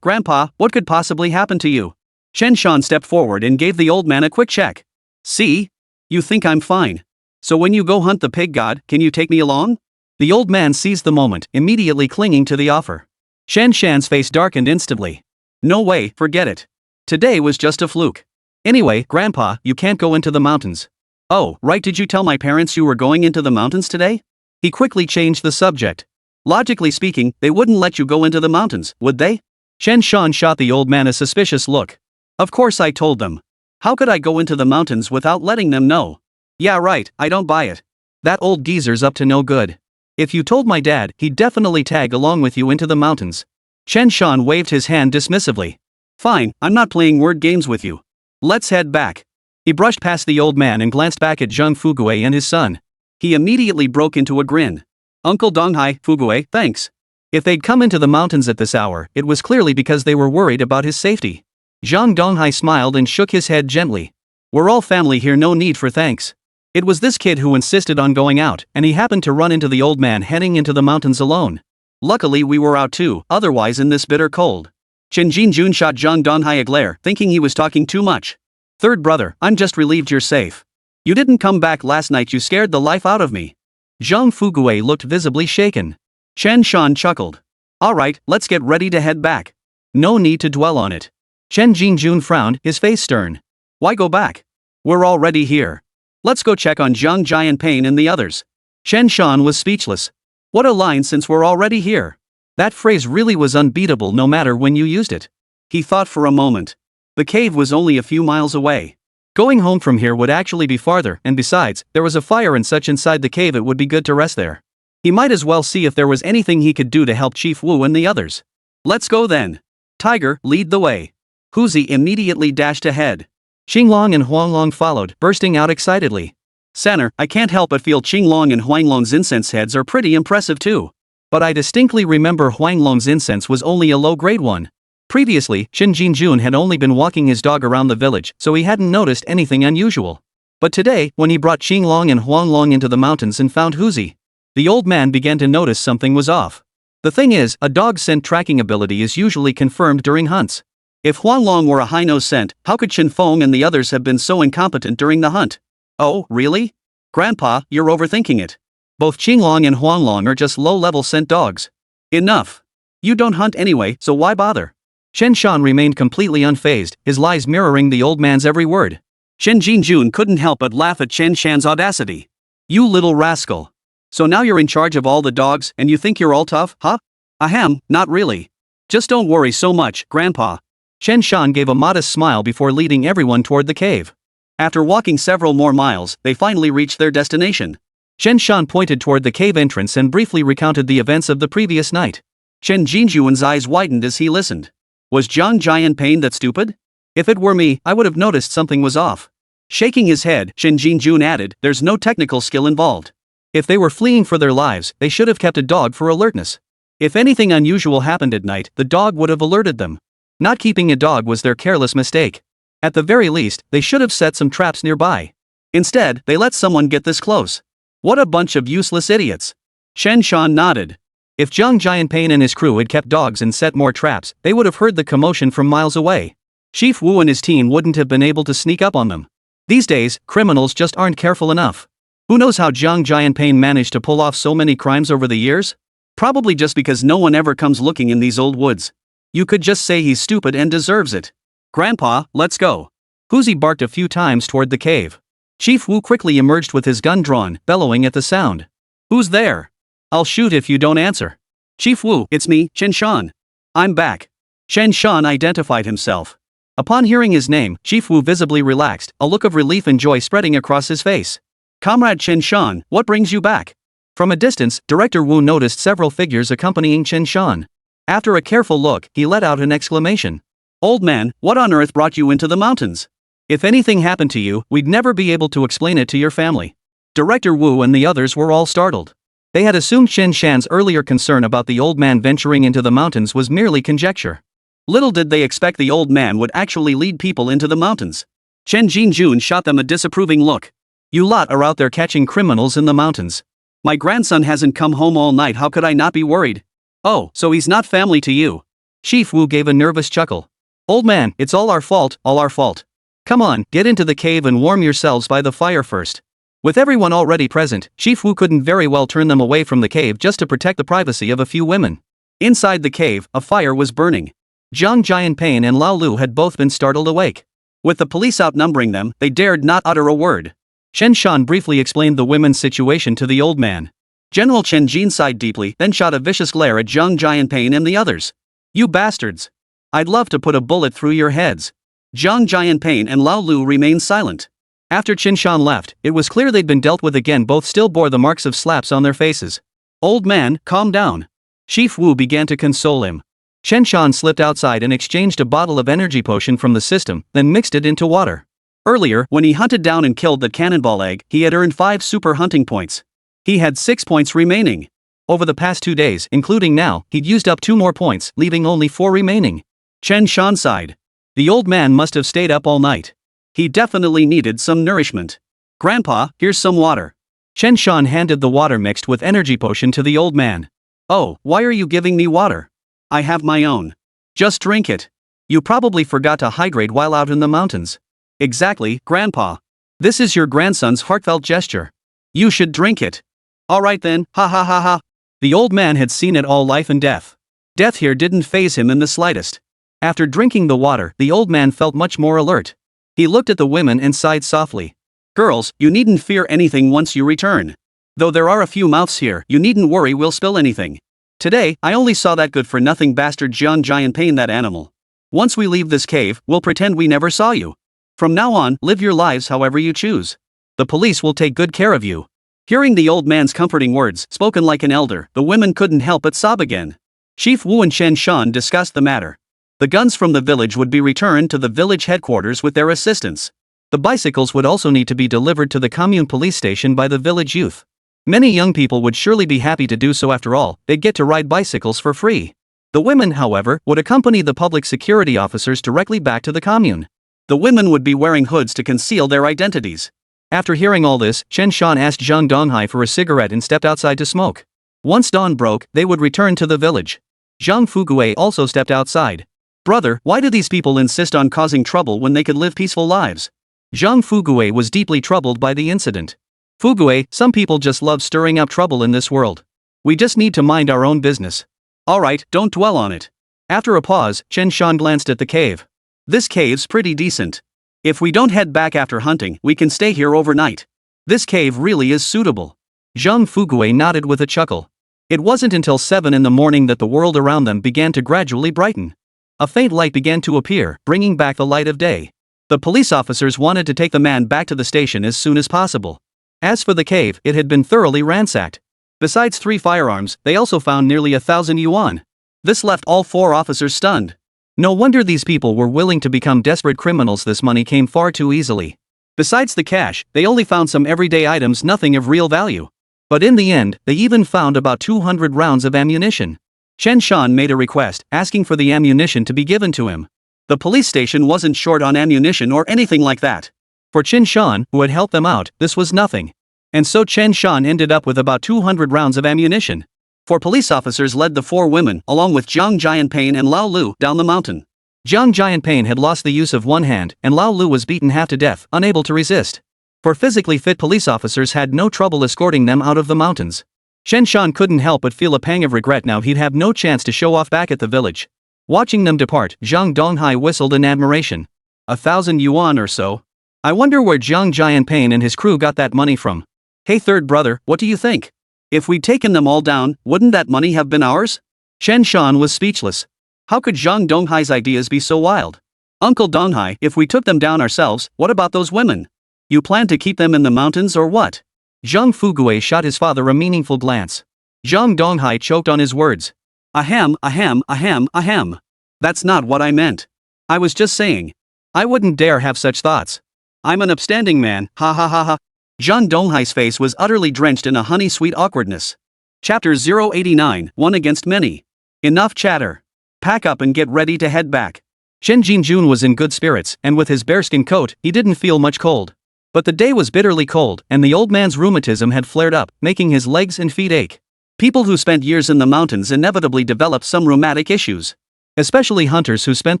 Grandpa, what could possibly happen to you?" Chen Shan stepped forward and gave the old man a quick check. "See? You think I'm fine. So when you go hunt the pig god, can you take me along?" The old man seized the moment, immediately clinging to the offer. Chen Shan's face darkened instantly. "No way, forget it. Today was just a fluke. Anyway, Grandpa, you can't go into the mountains." "Oh, right, did you tell my parents you were going into the mountains today?" He quickly changed the subject. "Logically speaking, they wouldn't let you go into the mountains, would they?" Chen Shan shot the old man a suspicious look. "Of course I told them. How could I go into the mountains without letting them know?" "Yeah right, I don't buy it. That old geezer's up to no good. If you told my dad, he'd definitely tag along with you into the mountains. Chen Shan waved his hand dismissively. Fine, I'm not playing word games with you. Let's head back. He brushed past the old man and glanced back at Zhang Fugue and his son. He immediately broke into a grin. Uncle Donghai, Fugue, thanks. If they'd come into the mountains at this hour, it was clearly because they were worried about his safety. Zhang Donghai smiled and shook his head gently. We're all family here, no need for thanks. It was this kid who insisted on going out, and he happened to run into the old man heading into the mountains alone. Luckily we were out too, otherwise in this bitter cold. Chen Jinjun shot Zhang Donghai a glare, thinking he was talking too much. Third brother, I'm just relieved you're safe. You didn't come back last night, you scared the life out of me. Zhang Fugue looked visibly shaken. Chen Shan chuckled. Alright, let's get ready to head back. No need to dwell on it. Chen Jinjun frowned, his face stern. Why go back? We're already here. Let's go check on Zhang Jianpain and the others. Chen Shan was speechless. What a line, since we're already here. That phrase really was unbeatable no matter when you used it. He thought for a moment. The cave was only a few miles away. Going home from here would actually be farther, and besides, there was a fire and such inside the cave, it would be good to rest there. He might as well see if there was anything he could do to help Chief Wu and the others. Let's go then. Tiger, lead the way. Huzi immediately dashed ahead. Qinglong and Huanglong followed, bursting out excitedly. Sanner, I can't help but feel Qinglong and Huanglong's incense heads are pretty impressive too. But I distinctly remember Huanglong's incense was only a low-grade one. Previously, Chen Jinjun had only been walking his dog around the village, so he hadn't noticed anything unusual. But today, when he brought Qinglong and Huanglong into the mountains and found Huzi, the old man began to notice something was off. The thing is, a dog's scent tracking ability is usually confirmed during hunts. If Huanglong were a high-nose scent, how could Chen Feng and the others have been so incompetent during the hunt? Oh, really? Grandpa, you're overthinking it. Both Qinglong and Huanglong are just low-level scent dogs. Enough. You don't hunt anyway, so why bother? Chen Shan remained completely unfazed, his lies mirroring the old man's every word. Chen Jinjun couldn't help but laugh at Chen Shan's audacity. You little rascal. So now you're in charge of all the dogs, and you think you're all tough, huh? Ahem, not really. Just don't worry so much, Grandpa. Chen Shan gave a modest smile before leading everyone toward the cave. After walking several more miles, they finally reached their destination. Chen Shan pointed toward the cave entrance and briefly recounted the events of the previous night. Chen Jinjuan's eyes widened as he listened. Was Zhang Jianpain that stupid? If it were me, I would have noticed something was off. Shaking his head, Chen Jinjun added, there's no technical skill involved. If they were fleeing for their lives, they should have kept a dog for alertness. If anything unusual happened at night, the dog would have alerted them. Not keeping a dog was their careless mistake. At the very least, they should have set some traps nearby. Instead, they let someone get this close. What a bunch of useless idiots. Chen Shan nodded. If Zhang Jianpain and his crew had kept dogs and set more traps, they would have heard the commotion from miles away. Chief Wu and his team wouldn't have been able to sneak up on them. These days, criminals just aren't careful enough. Who knows how Zhang Jianpain managed to pull off so many crimes over the years? Probably just because no one ever comes looking in these old woods. You could just say he's stupid and deserves it. Grandpa, let's go. Huzi barked a few times toward the cave. Chief Wu quickly emerged with his gun drawn, bellowing at the sound. Who's there? I'll shoot if you don't answer. Chief Wu, it's me, Chen Shan. I'm back. Chen Shan identified himself. Upon hearing his name, Chief Wu visibly relaxed, a look of relief and joy spreading across his face. Comrade Chen Shan, what brings you back? From a distance, Director Wu noticed several figures accompanying Chen Shan. After a careful look, he let out an exclamation. Old man, what on earth brought you into the mountains? If anything happened to you, we'd never be able to explain it to your family. Director Wu and the others were all startled. They had assumed Chen Shan's earlier concern about the old man venturing into the mountains was merely conjecture. Little did they expect the old man would actually lead people into the mountains. Chen Jinjun shot them a disapproving look. You lot are out there catching criminals in the mountains. My grandson hasn't come home all night, how could I not be worried? Oh, so he's not family to you. Chief Wu gave a nervous chuckle. Old man, it's all our fault, all our fault. Come on, get into the cave and warm yourselves by the fire first. With everyone already present, Chief Wu couldn't very well turn them away from the cave just to protect the privacy of a few women. Inside the cave, a fire was burning. Zhang Jianpain and Lao Lu had both been startled awake. With the police outnumbering them, they dared not utter a word. Chen Shan briefly explained the women's situation to the old man. General Chen Jin sighed deeply, then shot a vicious glare at Zhang Jianpain and the others. You bastards! I'd love to put a bullet through your heads. Zhang Jianpain and Lao Lu remained silent. After Chen Shan left, it was clear they'd been dealt with again. Both still bore the marks of slaps on their faces. Old man, calm down. Chief Wu began to console him. Chen Shan slipped outside and exchanged a bottle of energy potion from the system, then mixed it into water. Earlier, when he hunted down and killed the cannonball egg, he had earned 5 super hunting points. He had 6 points remaining. Over the past 2 days, including now, he'd used up 2 more points, leaving only 4 remaining. Chen Shan sighed. The old man must have stayed up all night. He definitely needed some nourishment. Grandpa, here's some water. Chen Shan handed the water mixed with energy potion to the old man. Oh, why are you giving me water? I have my own. Just drink it. You probably forgot to hydrate while out in the mountains. Exactly, Grandpa. This is your grandson's heartfelt gesture. You should drink it. Alright then, ha ha ha ha. The old man had seen it all, life and death. Death here didn't faze him in the slightest. After drinking the water, the old man felt much more alert. He looked at the women and sighed softly. Girls, you needn't fear anything once you return. Though there are a few mouths here, you needn't worry we'll spill anything. Today, I only saw that good-for-nothing bastard Zhang Wan'er, that animal. Once we leave this cave, we'll pretend we never saw you. From now on, live your lives however you choose. The police will take good care of you. Hearing the old man's comforting words, spoken like an elder, the women couldn't help but sob again. Chief Wu and Chen Shan discussed the matter. The guns from the village would be returned to the village headquarters with their assistance. The bicycles would also need to be delivered to the commune police station by the village youth. Many young people would surely be happy to do so. After all, they'd get to ride bicycles for free. The women, however, would accompany the public security officers directly back to the commune. The women would be wearing hoods to conceal their identities. After hearing all this, Chen Shan asked Zhang Donghai for a cigarette and stepped outside to smoke. Once dawn broke, they would return to the village. Zhang Fugue also stepped outside. Brother, why do these people insist on causing trouble when they could live peaceful lives? Zhang Fugue was deeply troubled by the incident. Fugue, some people just love stirring up trouble in this world. We just need to mind our own business. Alright, don't dwell on it. After a pause, Chen Shan glanced at the cave. This cave's pretty decent. If we don't head back after hunting, we can stay here overnight. This cave really is suitable. Zhang Fugue nodded with a chuckle. It wasn't until 7 in the morning that the world around them began to gradually brighten. A faint light began to appear, bringing back the light of day. The police officers wanted to take the man back to the station as soon as possible. As for the cave, it had been thoroughly ransacked. Besides 3 firearms, they also found nearly 1,000 yuan. This left all 4 officers stunned. No wonder these people were willing to become desperate criminals. This money came far too easily. Besides the cash, they only found some everyday items, nothing of real value. But in the end, they even found about 200 rounds of ammunition. Chen Shan made a request, asking for the ammunition to be given to him. The police station wasn't short on ammunition or anything like that. For Chen Shan, who had helped them out, this was nothing. And so Chen Shan ended up with about 200 rounds of ammunition. 4 police officers led the 4 women, along with Zhang Jianping and Lao Lu, down the mountain. Zhang Jianping had lost the use of one hand, and Lao Lu was beaten half to death, unable to resist. 4 physically fit police officers had no trouble escorting them out of the mountains. Chen Shan couldn't help but feel a pang of regret. Now he'd have no chance to show off back at the village. Watching them depart, Zhang Donghai whistled in admiration. 1,000 yuan or so. I wonder where Zhang Jianping and his crew got that money from. Hey third brother, what do you think? If we'd taken them all down, wouldn't that money have been ours? Chen Shan was speechless. How could Zhang Donghai's ideas be so wild? Uncle Donghai, if we took them down ourselves, what about those women? You plan to keep them in the mountains or what? Zhang Fugue shot his father a meaningful glance. Zhang Donghai choked on his words. Ahem, ahem, ahem, ahem. That's not what I meant. I was just saying. I wouldn't dare have such thoughts. I'm an upstanding man, ha ha ha ha. Zhang Donghai's face was utterly drenched in a honey-sweet awkwardness. Chapter 089, One Against Many. Enough chatter. Pack up and get ready to head back. Shen Jinjun was in good spirits, and with his bearskin coat, he didn't feel much cold. But the day was bitterly cold, and the old man's rheumatism had flared up, making his legs and feet ache. People who spent years in the mountains inevitably develop some rheumatic issues. Especially hunters who spent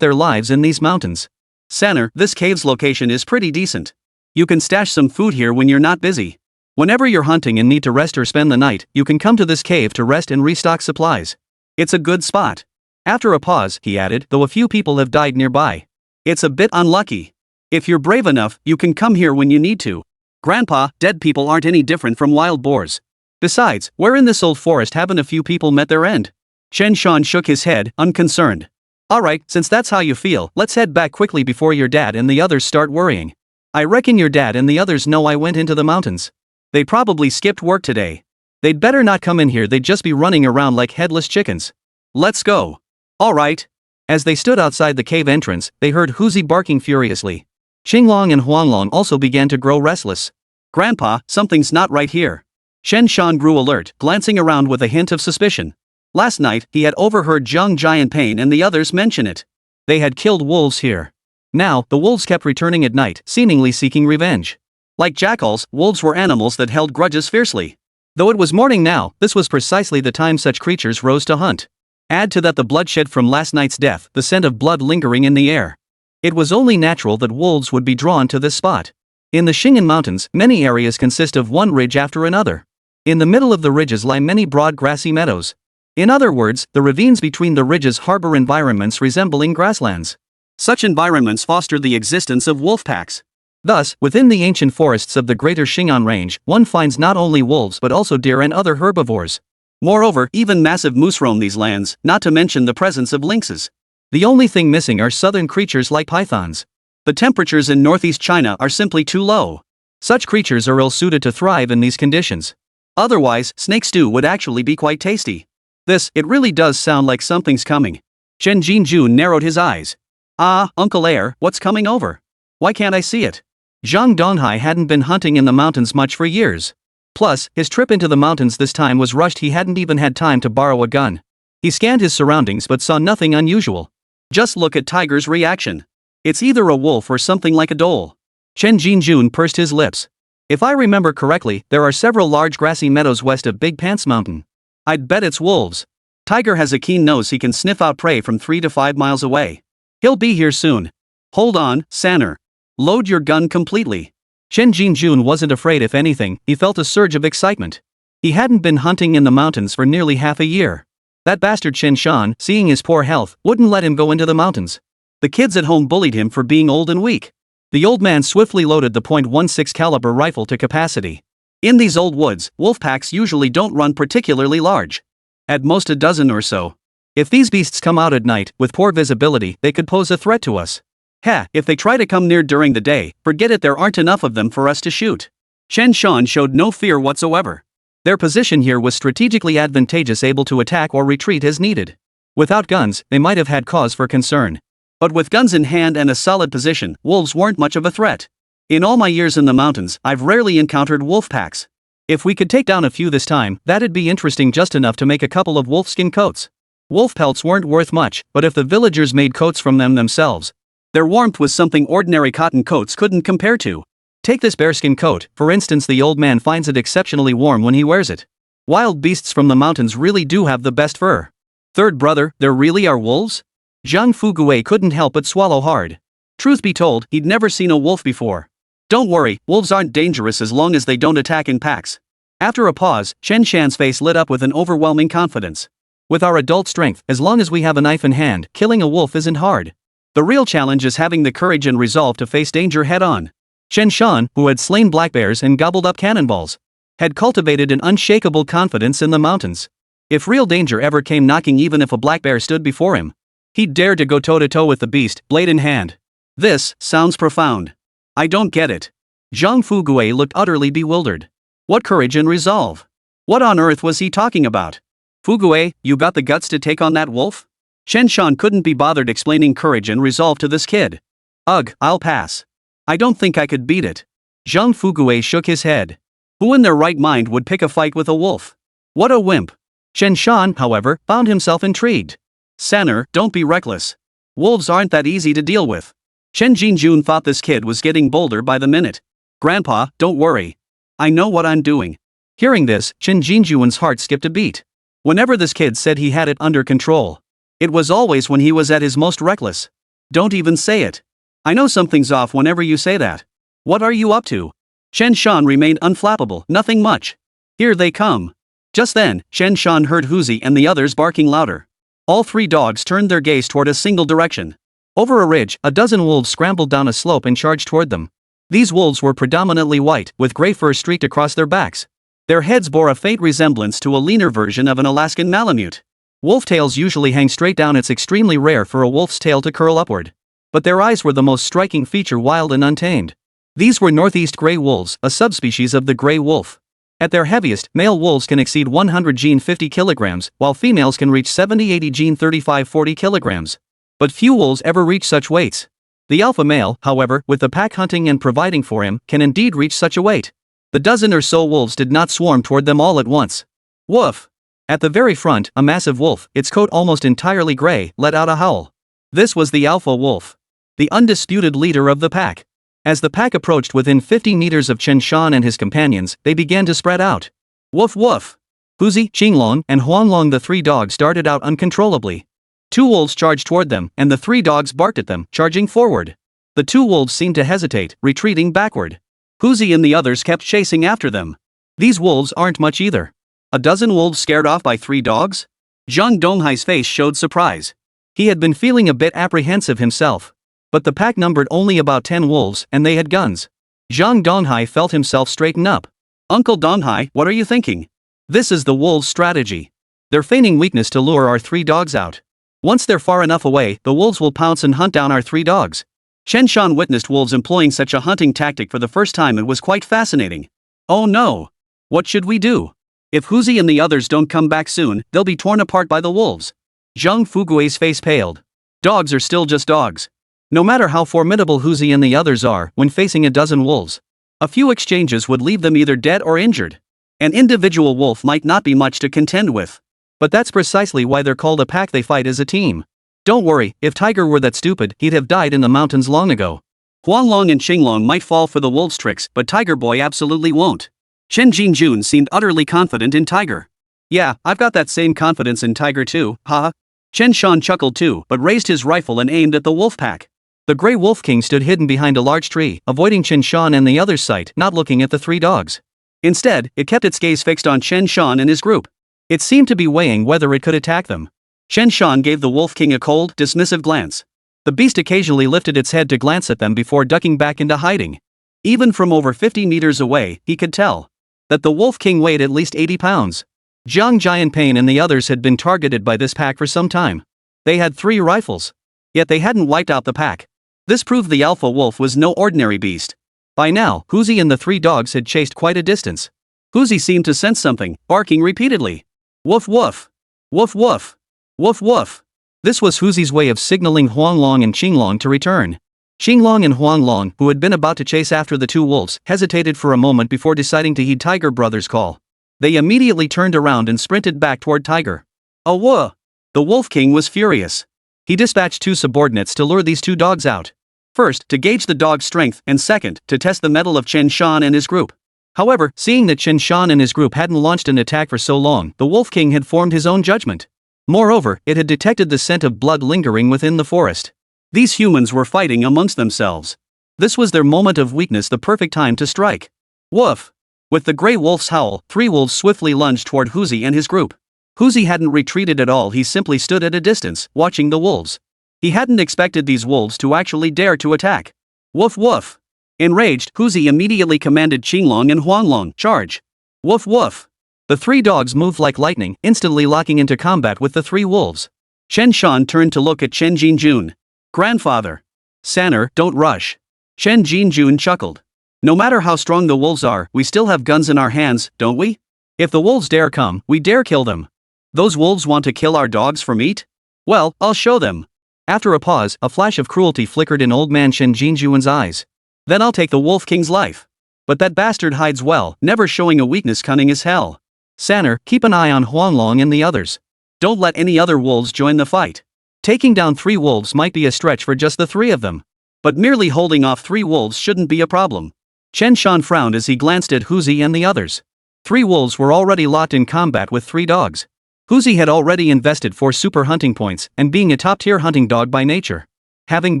their lives in these mountains. Sanner, this cave's location is pretty decent. You can stash some food here when you're not busy. Whenever you're hunting and need to rest or spend the night, you can come to this cave to rest and restock supplies. It's a good spot. After a pause, he added, though a few people have died nearby. It's a bit unlucky. If you're brave enough, you can come here when you need to. Grandpa, dead people aren't any different from wild boars. Besides, where in this old forest haven't a few people met their end? Chen Shan shook his head, unconcerned. Alright, since that's how you feel, let's head back quickly before your dad and the others start worrying. I reckon your dad and the others know I went into the mountains. They probably skipped work today. They'd better not come in here, they'd just be running around like headless chickens. Let's go. Alright. As they stood outside the cave entrance, they heard Huzi barking furiously. Qinglong and Huanglong also began to grow restless. Grandpa, something's not right here. Chen Shan grew alert, glancing around with a hint of suspicion. Last night, he had overheard Zhang Jianpain and the others mention it. They had killed wolves here. Now, the wolves kept returning at night, seemingly seeking revenge. Like jackals, wolves were animals that held grudges fiercely. Though it was morning now, this was precisely the time such creatures rose to hunt. Add to that the bloodshed from last night's death, the scent of blood lingering in the air. It was only natural that wolves would be drawn to this spot. In the Xing'an Mountains, many areas consist of one ridge after another. In the middle of the ridges lie many broad grassy meadows. In other words, the ravines between the ridges harbor environments resembling grasslands. Such environments foster the existence of wolf packs. Thus, within the ancient forests of the Greater Xing'an Range, one finds not only wolves but also deer and other herbivores. Moreover, even massive moose roam these lands, not to mention the presence of lynxes. The only thing missing are southern creatures like pythons. The temperatures in northeast China are simply too low. Such creatures are ill-suited to thrive in these conditions. Otherwise, snake stew would actually be quite tasty. It really does sound like something's coming. Chen Jinjun narrowed his eyes. Ah, Uncle Air, what's coming over? Why can't I see it? Zhang Donghai hadn't been hunting in the mountains much for years. Plus, his trip into the mountains this time was rushed, he hadn't even had time to borrow a gun. He scanned his surroundings but saw nothing unusual. Just look at Tiger's reaction. It's either a wolf or something like a dhole. Chen Jinjun pursed his lips. If I remember correctly, there are several large grassy meadows west of Big Pants Mountain. I'd bet it's wolves. Tiger has a keen nose, he can sniff out prey from 3 to 5 miles away. He'll be here soon. Hold on, Sanner. Load your gun completely. Chen Jinjun wasn't afraid, if anything, he felt a surge of excitement. He hadn't been hunting in the mountains for nearly half a year. That bastard Chen Shan, seeing his poor health, wouldn't let him go into the mountains. The kids at home bullied him for being old and weak. The old man swiftly loaded the .16 caliber rifle to capacity. In these old woods, wolf packs usually don't run particularly large. At most a dozen or so. If these beasts come out at night, with poor visibility, they could pose a threat to us. If they try to come near during the day, forget it, there aren't enough of them for us to shoot. Chen Shan showed no fear whatsoever. Their position here was strategically advantageous, able to attack or retreat as needed. Without guns, they might have had cause for concern. But with guns in hand and a solid position, wolves weren't much of a threat. In all my years in the mountains, I've rarely encountered wolf packs. If we could take down a few this time, that'd be interesting, just enough to make a couple of wolfskin coats. Wolf pelts weren't worth much, but if the villagers made coats from them themselves, their warmth was something ordinary cotton coats couldn't compare to. Take this bearskin coat, for instance, the old man finds it exceptionally warm when he wears it. Wild beasts from the mountains really do have the best fur. Third brother, there really are wolves? Zhang Fuguei couldn't help but swallow hard. Truth be told, he'd never seen a wolf before. Don't worry, wolves aren't dangerous as long as they don't attack in packs. After a pause, Chen Shan's face lit up with an overwhelming confidence. With our adult strength, as long as we have a knife in hand, killing a wolf isn't hard. The real challenge is having the courage and resolve to face danger head-on. Chen Shan, who had slain black bears and gobbled up cannonballs, had cultivated an unshakable confidence in the mountains. If real danger ever came knocking, even if a black bear stood before him, he'd dare to go toe-to-toe with the beast, blade in hand. This sounds profound. I don't get it. Zhang Fuguei looked utterly bewildered. What courage and resolve? What on earth was he talking about? Fuguei, you got the guts to take on that wolf? Chen Shan couldn't be bothered explaining courage and resolve to this kid. Ugh, I'll pass. I don't think I could beat it. Zhang Fuguei shook his head. Who in their right mind would pick a fight with a wolf? What a wimp. Chen Shan, however, found himself intrigued. Sanner, don't be reckless. Wolves aren't that easy to deal with. Chen Jinjun thought this kid was getting bolder by the minute. Grandpa, don't worry. I know what I'm doing. Hearing this, Chen Jinjun's heart skipped a beat. Whenever this kid said he had it under control, it was always when he was at his most reckless. Don't even say it. I know something's off whenever you say that. What are you up to? Chen Shan remained unflappable, nothing much. Here they come. Just then, Chen Shan heard Huzi and the others barking louder. All three dogs turned their gaze toward a single direction. Over a ridge, a dozen wolves scrambled down a slope and charged toward them. These wolves were predominantly white, with gray fur streaked across their backs. Their heads bore a faint resemblance to a leaner version of an Alaskan Malamute. Wolf tails usually hang straight down, it's extremely rare for a wolf's tail to curl upward. But their eyes were the most striking feature, wild and untamed. These were northeast gray wolves, a subspecies of the gray wolf. At their heaviest, male wolves can exceed 100 gene 50 kilograms, while females can reach 70-80 gene 35-40 kilograms. But few wolves ever reach such weights. The alpha male, however, with the pack hunting and providing for him, can indeed reach such a weight. The dozen or so wolves did not swarm toward them all at once. Woof! At the very front, a massive wolf, its coat almost entirely gray, let out a howl. This was the alpha wolf, the undisputed leader of the pack. As the pack approached within 50 meters of Chen Shan and his companions, they began to spread out. Woof woof! Huzi, Qinglong, and Huanglong, the three dogs, darted out uncontrollably. Two wolves charged toward them, and the three dogs barked at them, charging forward. The two wolves seemed to hesitate, retreating backward. Huzi and the others kept chasing after them. These wolves aren't much either. A dozen wolves scared off by three dogs? Zhang Donghai's face showed surprise. He had been feeling a bit apprehensive himself. But the pack numbered only about 10 wolves, and they had guns. Zhang Donghai felt himself straighten up. Uncle Donghai, what are you thinking? This is the wolves' strategy. They're feigning weakness to lure our three dogs out. Once they're far enough away, the wolves will pounce and hunt down our three dogs. Chen Shan witnessed wolves employing such a hunting tactic for the first time and was quite fascinating. Oh no! What should we do? If Huzi and the others don't come back soon, they'll be torn apart by the wolves. Zhang Fugui's face paled. Dogs are still just dogs. No matter how formidable Huzi and the others are, when facing a dozen wolves, a few exchanges would leave them either dead or injured. An individual wolf might not be much to contend with. But that's precisely why they're called a pack. They fight as a team. Don't worry, if Tiger were that stupid, he'd have died in the mountains long ago. Huanglong and Qinglong might fall for the wolves' tricks, but Tiger Boy absolutely won't. Chen Jinjun seemed utterly confident in Tiger. Yeah, I've got that same confidence in Tiger too, haha. Chen Shan chuckled too, but raised his rifle and aimed at the wolf pack. The Grey Wolf King stood hidden behind a large tree, avoiding Chen Shan and the other's sight, not looking at the three dogs. Instead, it kept its gaze fixed on Chen Shan and his group. It seemed to be weighing whether it could attack them. Chen Shan gave the Wolf King a cold, dismissive glance. The beast occasionally lifted its head to glance at them before ducking back into hiding. Even from over 50 meters away, he could tell that the Wolf King weighed at least 80 pounds. Zhang Jianpain and the others had been targeted by this pack for some time. They had 3 rifles. Yet they hadn't wiped out the pack. This proved the alpha wolf was no ordinary beast. By now, Huzi and the 3 dogs had chased quite a distance. Huzi seemed to sense something, barking repeatedly. Woof woof! Woof woof! Woof woof! This was Huzi's way of signaling Huanglong and Qinglong to return. Qinglong and Huanglong, who had been about to chase after the 2 wolves, hesitated for a moment before deciding to heed Tiger Brother's call. They immediately turned around and sprinted back toward Tiger. Awah! The Wolf King was furious. He dispatched 2 subordinates to lure these 2 dogs out. First, to gauge the dog's strength, and second, to test the mettle of Chen Shan and his group. However, seeing that Chen Shan and his group hadn't launched an attack for so long, the Wolf King had formed his own judgment. Moreover, it had detected the scent of blood lingering within the forest. These humans were fighting amongst themselves. This was their moment of weakness, the perfect time to strike. Woof! With the Grey Wolf's howl, 3 wolves swiftly lunged toward Huzi and his group. Huzi hadn't retreated at all, he simply stood at a distance, watching the wolves. He hadn't expected these wolves to actually dare to attack. Woof woof! Enraged, Huzi immediately commanded Qinglong and Huanglong, charge! Woof woof! The 3 dogs moved like lightning, instantly locking into combat with the 3 wolves. Chen Shan turned to look at Chen Jinjun. Grandfather! Sanner, don't rush. Chen Jinjun chuckled. No matter how strong the wolves are, we still have guns in our hands, don't we? If the wolves dare come, we dare kill them. Those wolves want to kill our dogs for meat? Well, I'll show them. After a pause, a flash of cruelty flickered in old man Chen Jinjuan's eyes. Then I'll take the Wolf King's life. But that bastard hides well, never showing a weakness, cunning as hell. Sanner, keep an eye on Huanglong and the others. Don't let any other wolves join the fight. Taking down 3 wolves might be a stretch for just the 3 of them. But merely holding off 3 wolves shouldn't be a problem. Chen Shan frowned as he glanced at Huzi and the others. 3 wolves were already locked in combat with 3 dogs. Huzi had already invested 4 super hunting points, and being a top-tier hunting dog by nature. Having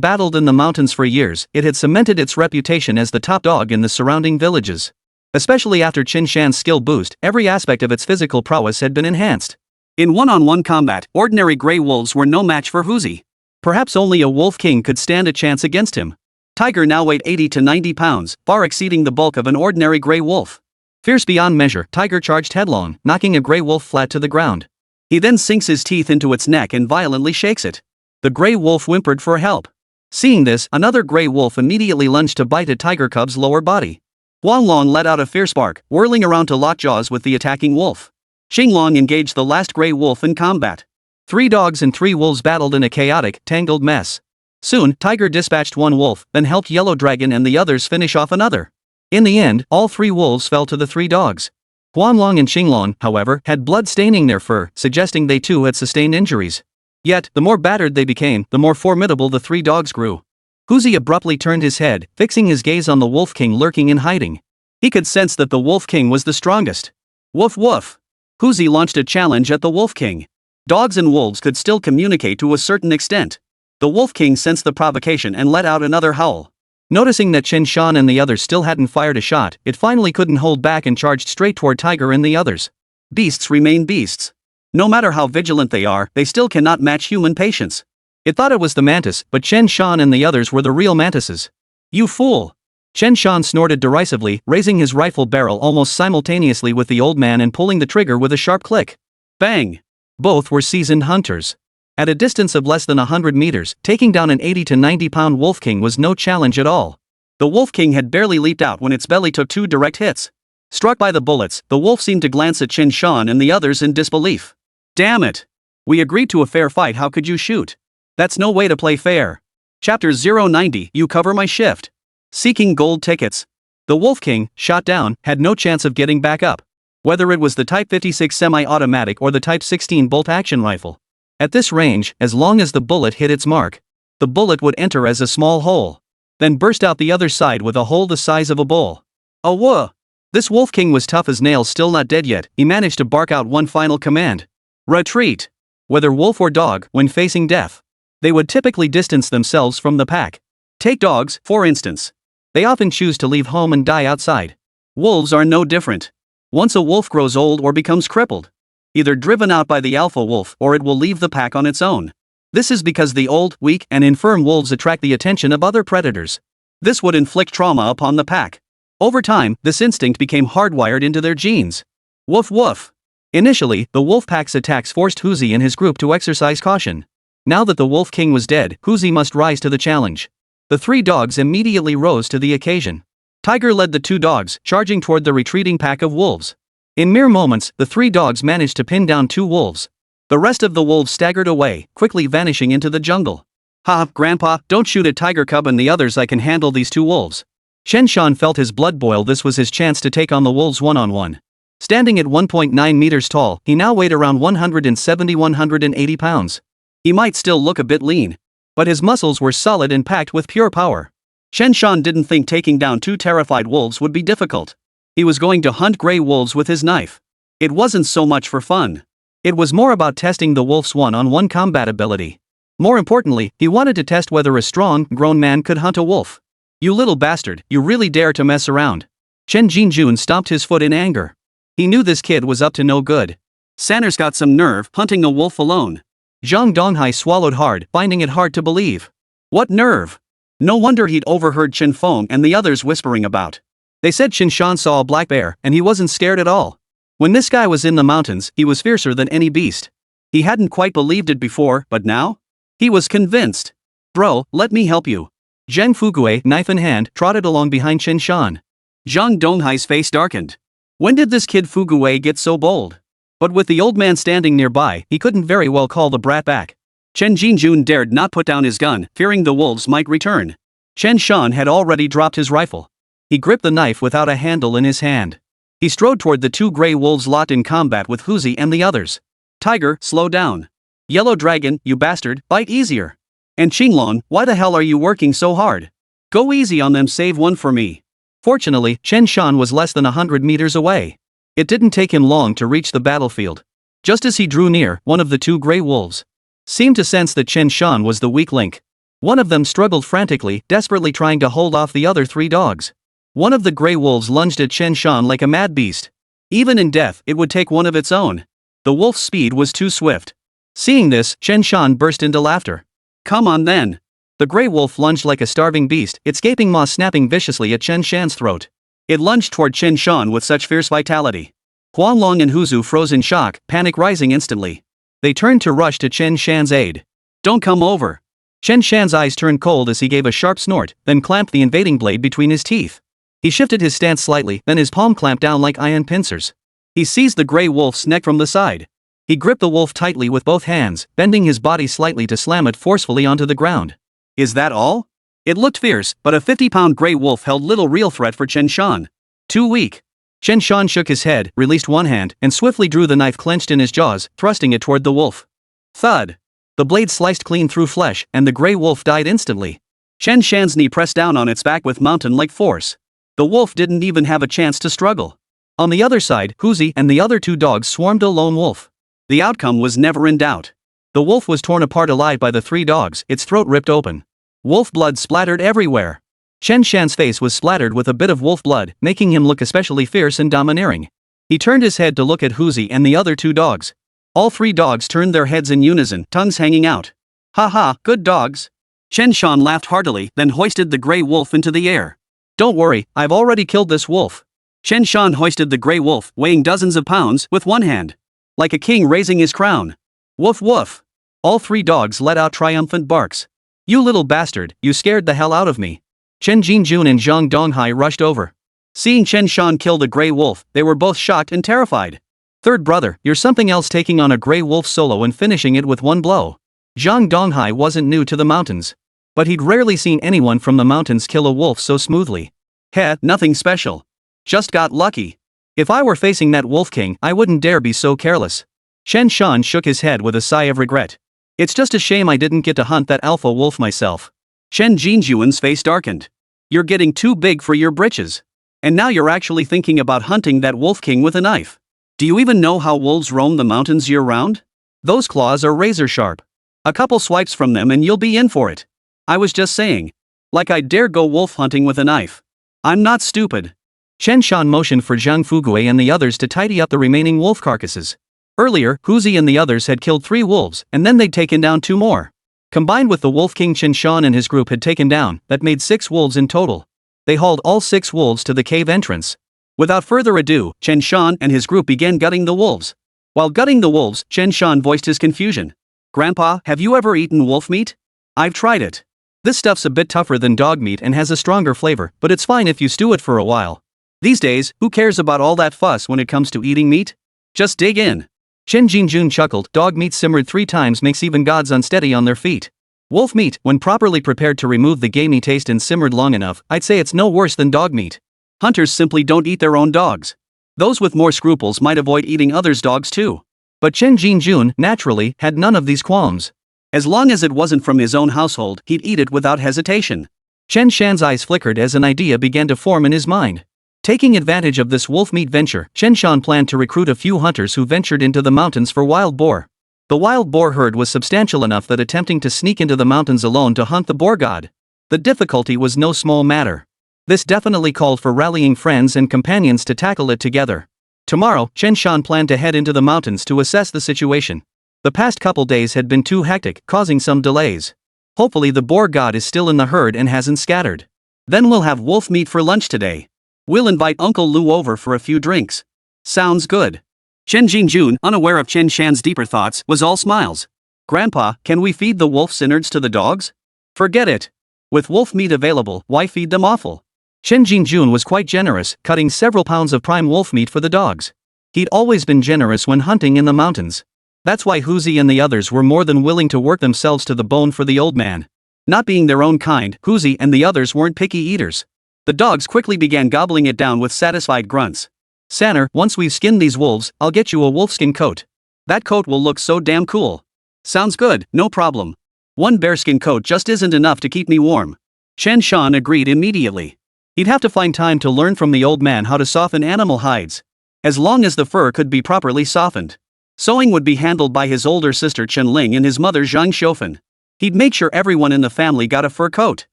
battled in the mountains for years, it had cemented its reputation as the top dog in the surrounding villages. Especially after Chen Shan's skill boost, every aspect of its physical prowess had been enhanced. In one-on-one combat, ordinary grey wolves were no match for Huzi. Perhaps only a Wolf King could stand a chance against him. Tiger now weighed 80 to 90 pounds, far exceeding the bulk of an ordinary grey wolf. Fierce beyond measure, Tiger charged headlong, knocking a grey wolf flat to the ground. He then sinks his teeth into its neck and violently shakes it. The grey wolf whimpered for help. Seeing this, another gray wolf immediately lunged to bite at tiger cub's lower body. Huanglong let out a fierce bark, whirling around to lock jaws with the attacking wolf. Xinglong engaged the last gray wolf in combat. 3 dogs and 3 wolves battled in a chaotic, tangled mess. Soon, Tiger dispatched one wolf, then helped Yellow Dragon and the others finish off another. In the end, all 3 wolves fell to the 3 dogs. Huanglong and Xinglong, however, had blood staining their fur, suggesting they too had sustained injuries. Yet, the more battered they became, the more formidable the 3 dogs grew. Huzi abruptly turned his head, fixing his gaze on the Wolf King lurking in hiding. He could sense that the Wolf King was the strongest. Woof woof. Huzi launched a challenge at the Wolf King. Dogs and wolves could still communicate to a certain extent. The Wolf King sensed the provocation and let out another howl. Noticing that Chen Shan and the others still hadn't fired a shot, it finally couldn't hold back and charged straight toward Tiger and the others. Beasts remain beasts. No matter how vigilant they are, they still cannot match human patience. It thought it was the mantis, but Chen Shan and the others were the real mantises. You fool! Chen Shan snorted derisively, raising his rifle barrel almost simultaneously with the old man and pulling the trigger with a sharp click. Bang! Both were seasoned hunters. At a distance of less than 100 meters, taking down an 80 to 90 pound Wolf King was no challenge at all. The Wolf King had barely leaped out when its belly took 2 direct hits. Struck by the bullets, the wolf seemed to glance at Chen Shan and the others in disbelief. Damn it! We agreed to a fair fight, how could you shoot? That's no way to play fair. Chapter 090, you cover my shift. Seeking gold tickets. The Wolf King, shot down, had no chance of getting back up. Whether it was the Type 56 semi-automatic or the Type 16 bolt-action rifle. At this range, as long as the bullet hit its mark, the bullet would enter as a small hole, then burst out the other side with a hole the size of a bowl. Oh whoa! This Wolf King was tough as nails, still not dead yet. He managed to bark out one final command. Retreat! Whether wolf or dog, when facing death, they would typically distance themselves from the pack. Take dogs, for instance. They often choose to leave home and die outside. Wolves are no different. Once a wolf grows old or becomes crippled, either driven out by the alpha wolf or it will leave the pack on its own. This is because the old, weak, and infirm wolves attract the attention of other predators. This would inflict trauma upon the pack. Over time, this instinct became hardwired into their genes. Woof woof. Initially, the wolf pack's attacks forced Huzi and his group to exercise caution. Now that the Wolf King was dead, Huzi must rise to the challenge. The 3 dogs immediately rose to the occasion. Tiger led the 2 dogs, charging toward the retreating pack of wolves. In mere moments, the 3 dogs managed to pin down 2 wolves. The rest of the wolves staggered away, quickly vanishing into the jungle. Ha, Grandpa, don't shoot at Tiger Cub and the others, I can handle these 2 wolves. Chen Shan felt his blood boil. This was his chance to take on the wolves one-on-one. Standing at 1.9 meters tall, he now weighed around 170-180 pounds. He might still look a bit lean, but his muscles were solid and packed with pure power. Chen Shan didn't think taking down 2 terrified wolves would be difficult. He was going to hunt gray wolves with his knife. It wasn't so much for fun. It was more about testing the wolf's one-on-one combat ability. More importantly, he wanted to test whether a strong, grown man could hunt a wolf. You little bastard, you really dare to mess around. Chen Jinjun stomped his foot in anger. He knew this kid was up to no good. Sanner's got some nerve, hunting a wolf alone. Zhang Donghai swallowed hard, finding it hard to believe. What nerve? No wonder he'd overheard Chen Feng and the others whispering about. They said Chen Shan saw a black bear, and he wasn't scared at all. When this guy was in the mountains, he was fiercer than any beast. He hadn't quite believed it before, but now? He was convinced. Bro, let me help you. Zhang Fugue, knife in hand, trotted along behind Chen Shan. Zhang Donghai's face darkened. When did this kid Fugue get so bold? But with the old man standing nearby, he couldn't very well call the brat back. Chen Jinjun dared not put down his gun, fearing the wolves might return. Chen Shan had already dropped his rifle. He gripped the knife without a handle in his hand. He strode toward the 2 gray wolves locked in combat with Huzi and the others. Tiger, slow down. Yellow Dragon, you bastard, bite easier. And Qinglong, why the hell are you working so hard? Go easy on them, save one for me. Fortunately, Chen Shan was less than 100 meters away. It didn't take him long to reach the battlefield. Just as he drew near, one of the 2 gray wolves seemed to sense that Chen Shan was the weak link. One of them struggled frantically, desperately trying to hold off the other 3 dogs. One of the gray wolves lunged at Chen Shan like a mad beast. Even in death, it would take one of its own. The wolf's speed was too swift. Seeing this, Chen Shan burst into laughter. Come on then. The gray wolf lunged like a starving beast, its gaping maw snapping viciously at Chen Shan's throat. It lunged toward Chen Shan with such fierce vitality. Huanglong and Huzu froze in shock, panic rising instantly. They turned to rush to Chen Shan's aid. Don't come over.
Chen Shan's eyes turned cold as he gave a sharp snort, then clamped the invading blade between his teeth. He shifted his stance slightly, then his palm clamped down like iron pincers. He seized the gray wolf's neck from the side. He gripped the wolf tightly with both hands, bending his body slightly to slam it forcefully onto the ground.
Is that all? It looked fierce, but a 50-pound gray wolf held little real threat for Chen Shan. Too weak.
Chen Shan shook his head, released one hand, and swiftly drew the knife clenched in his jaws, thrusting it toward the wolf.
Thud.
The blade sliced clean through flesh, and the gray wolf died instantly.
Chen Shan's knee pressed down on its back with mountain-like force. The wolf didn't even have a chance to struggle.
On the other side, Huzi and the other two dogs swarmed a lone wolf.
The outcome was never in doubt.
The wolf was torn apart alive by the three dogs, its throat ripped open. Wolf blood splattered everywhere. Chen Shan's face was splattered with a bit of wolf blood, making him look especially fierce and domineering. He turned his head to look at Huzi and the other two dogs. All three dogs turned their heads in unison, tongues hanging out.
Ha ha, good dogs. Chen Shan laughed heartily, then hoisted the gray wolf into the air.
Don't worry, I've already killed this wolf.
Chen Shan hoisted the gray wolf, weighing dozens of pounds, with one hand. Like a king raising his crown. Woof woof.
All three dogs let out triumphant barks. You little bastard, you scared the hell out of me. Chen Jinjun and Zhang Donghai rushed over.
Seeing Chen Shan kill the gray wolf, they were both shocked and terrified.
Third brother, you're something else, taking on a gray wolf solo and finishing it with one blow. Zhang Donghai wasn't new to the mountains. But he'd rarely seen anyone from the mountains kill a wolf so smoothly.
Heh, nothing special. Just got lucky.
If I were facing that wolf king, I wouldn't dare be so careless. Chen Shan shook his head with a sigh of regret. It's just a shame I didn't get to hunt that alpha wolf myself.
Chen Jinjuan's face darkened. You're getting too big for your britches. And now you're actually thinking about hunting that wolf king with a knife. Do you even know how wolves roam the mountains year-round?
Those claws are razor sharp.
A couple swipes from them and you'll be in for it. I was just saying. Like I dare go wolf hunting with a knife. I'm not stupid.
Chen Shan motioned for Zhang Fugui and the others to tidy up the remaining wolf carcasses. Earlier, Huzi and the others had killed 3 wolves, and then they'd taken down 2 more. Combined with the wolf king Chen Shan and his group had taken down, that made 6 wolves in total. They hauled all 6 wolves to the cave entrance. Without further ado, Chen Shan and his group began gutting the wolves. While gutting the wolves, Chen Shan voiced his confusion. Grandpa, have you ever eaten wolf meat? I've tried it. This stuff's a bit tougher than dog meat and has a stronger flavor, but it's fine if you stew it for a while. These days, who cares about all that fuss when it comes to eating meat? Just dig in. Chen Jinjun chuckled. Dog meat simmered 3 times makes even gods unsteady on their feet. Wolf meat, when properly prepared to remove the gamey taste and simmered long enough, I'd say it's no worse than dog meat. Hunters simply don't eat their own dogs. Those with more scruples might avoid eating others' dogs too. But Chen Jinjun, naturally, had none of these qualms. As long as it wasn't from his own household, he'd eat it without hesitation. Chen Shan's eyes flickered as an idea began to form in his mind. Taking advantage of this wolf meat venture, Chen Shan planned to recruit a few hunters who ventured into the mountains for wild boar. The wild boar herd was substantial enough that attempting to sneak into the mountains alone to hunt the boar god. The difficulty was no small matter. This definitely called for rallying friends and companions to tackle it together. Tomorrow, Chen Shan planned to head into the mountains to assess the situation. The past couple days had been too hectic, causing some delays. Hopefully the boar god is still in the herd and hasn't scattered. Then we'll have wolf meat for lunch today. We'll invite Uncle Lu over for a few drinks. Sounds good. Chen Jingjun, unaware of Chen Shan's deeper thoughts, was all smiles. Grandpa, can we feed the wolf's innards to the dogs? Forget it. With wolf meat available, why feed them offal? Chen Jingjun was quite generous, cutting several pounds of prime wolf meat for the dogs. He'd always been generous when hunting in the mountains. That's why Huzi and the others were more than willing to work themselves to the bone for the old man. Not being their own kind, Huzi and the others weren't picky eaters. The dogs quickly began gobbling it down with satisfied grunts. Sanner, once we've skinned these wolves, I'll get you a wolfskin coat. That coat will look so damn cool. Sounds good, no problem. One bearskin coat just isn't enough to keep me warm. Chen Shan agreed immediately. He'd have to find time to learn from the old man how to soften animal hides. As long as the fur could be properly softened. Sewing would be handled by his older sister Chen Ling and his mother Zhang Xiufen. He'd make sure everyone in the family got a fur coat.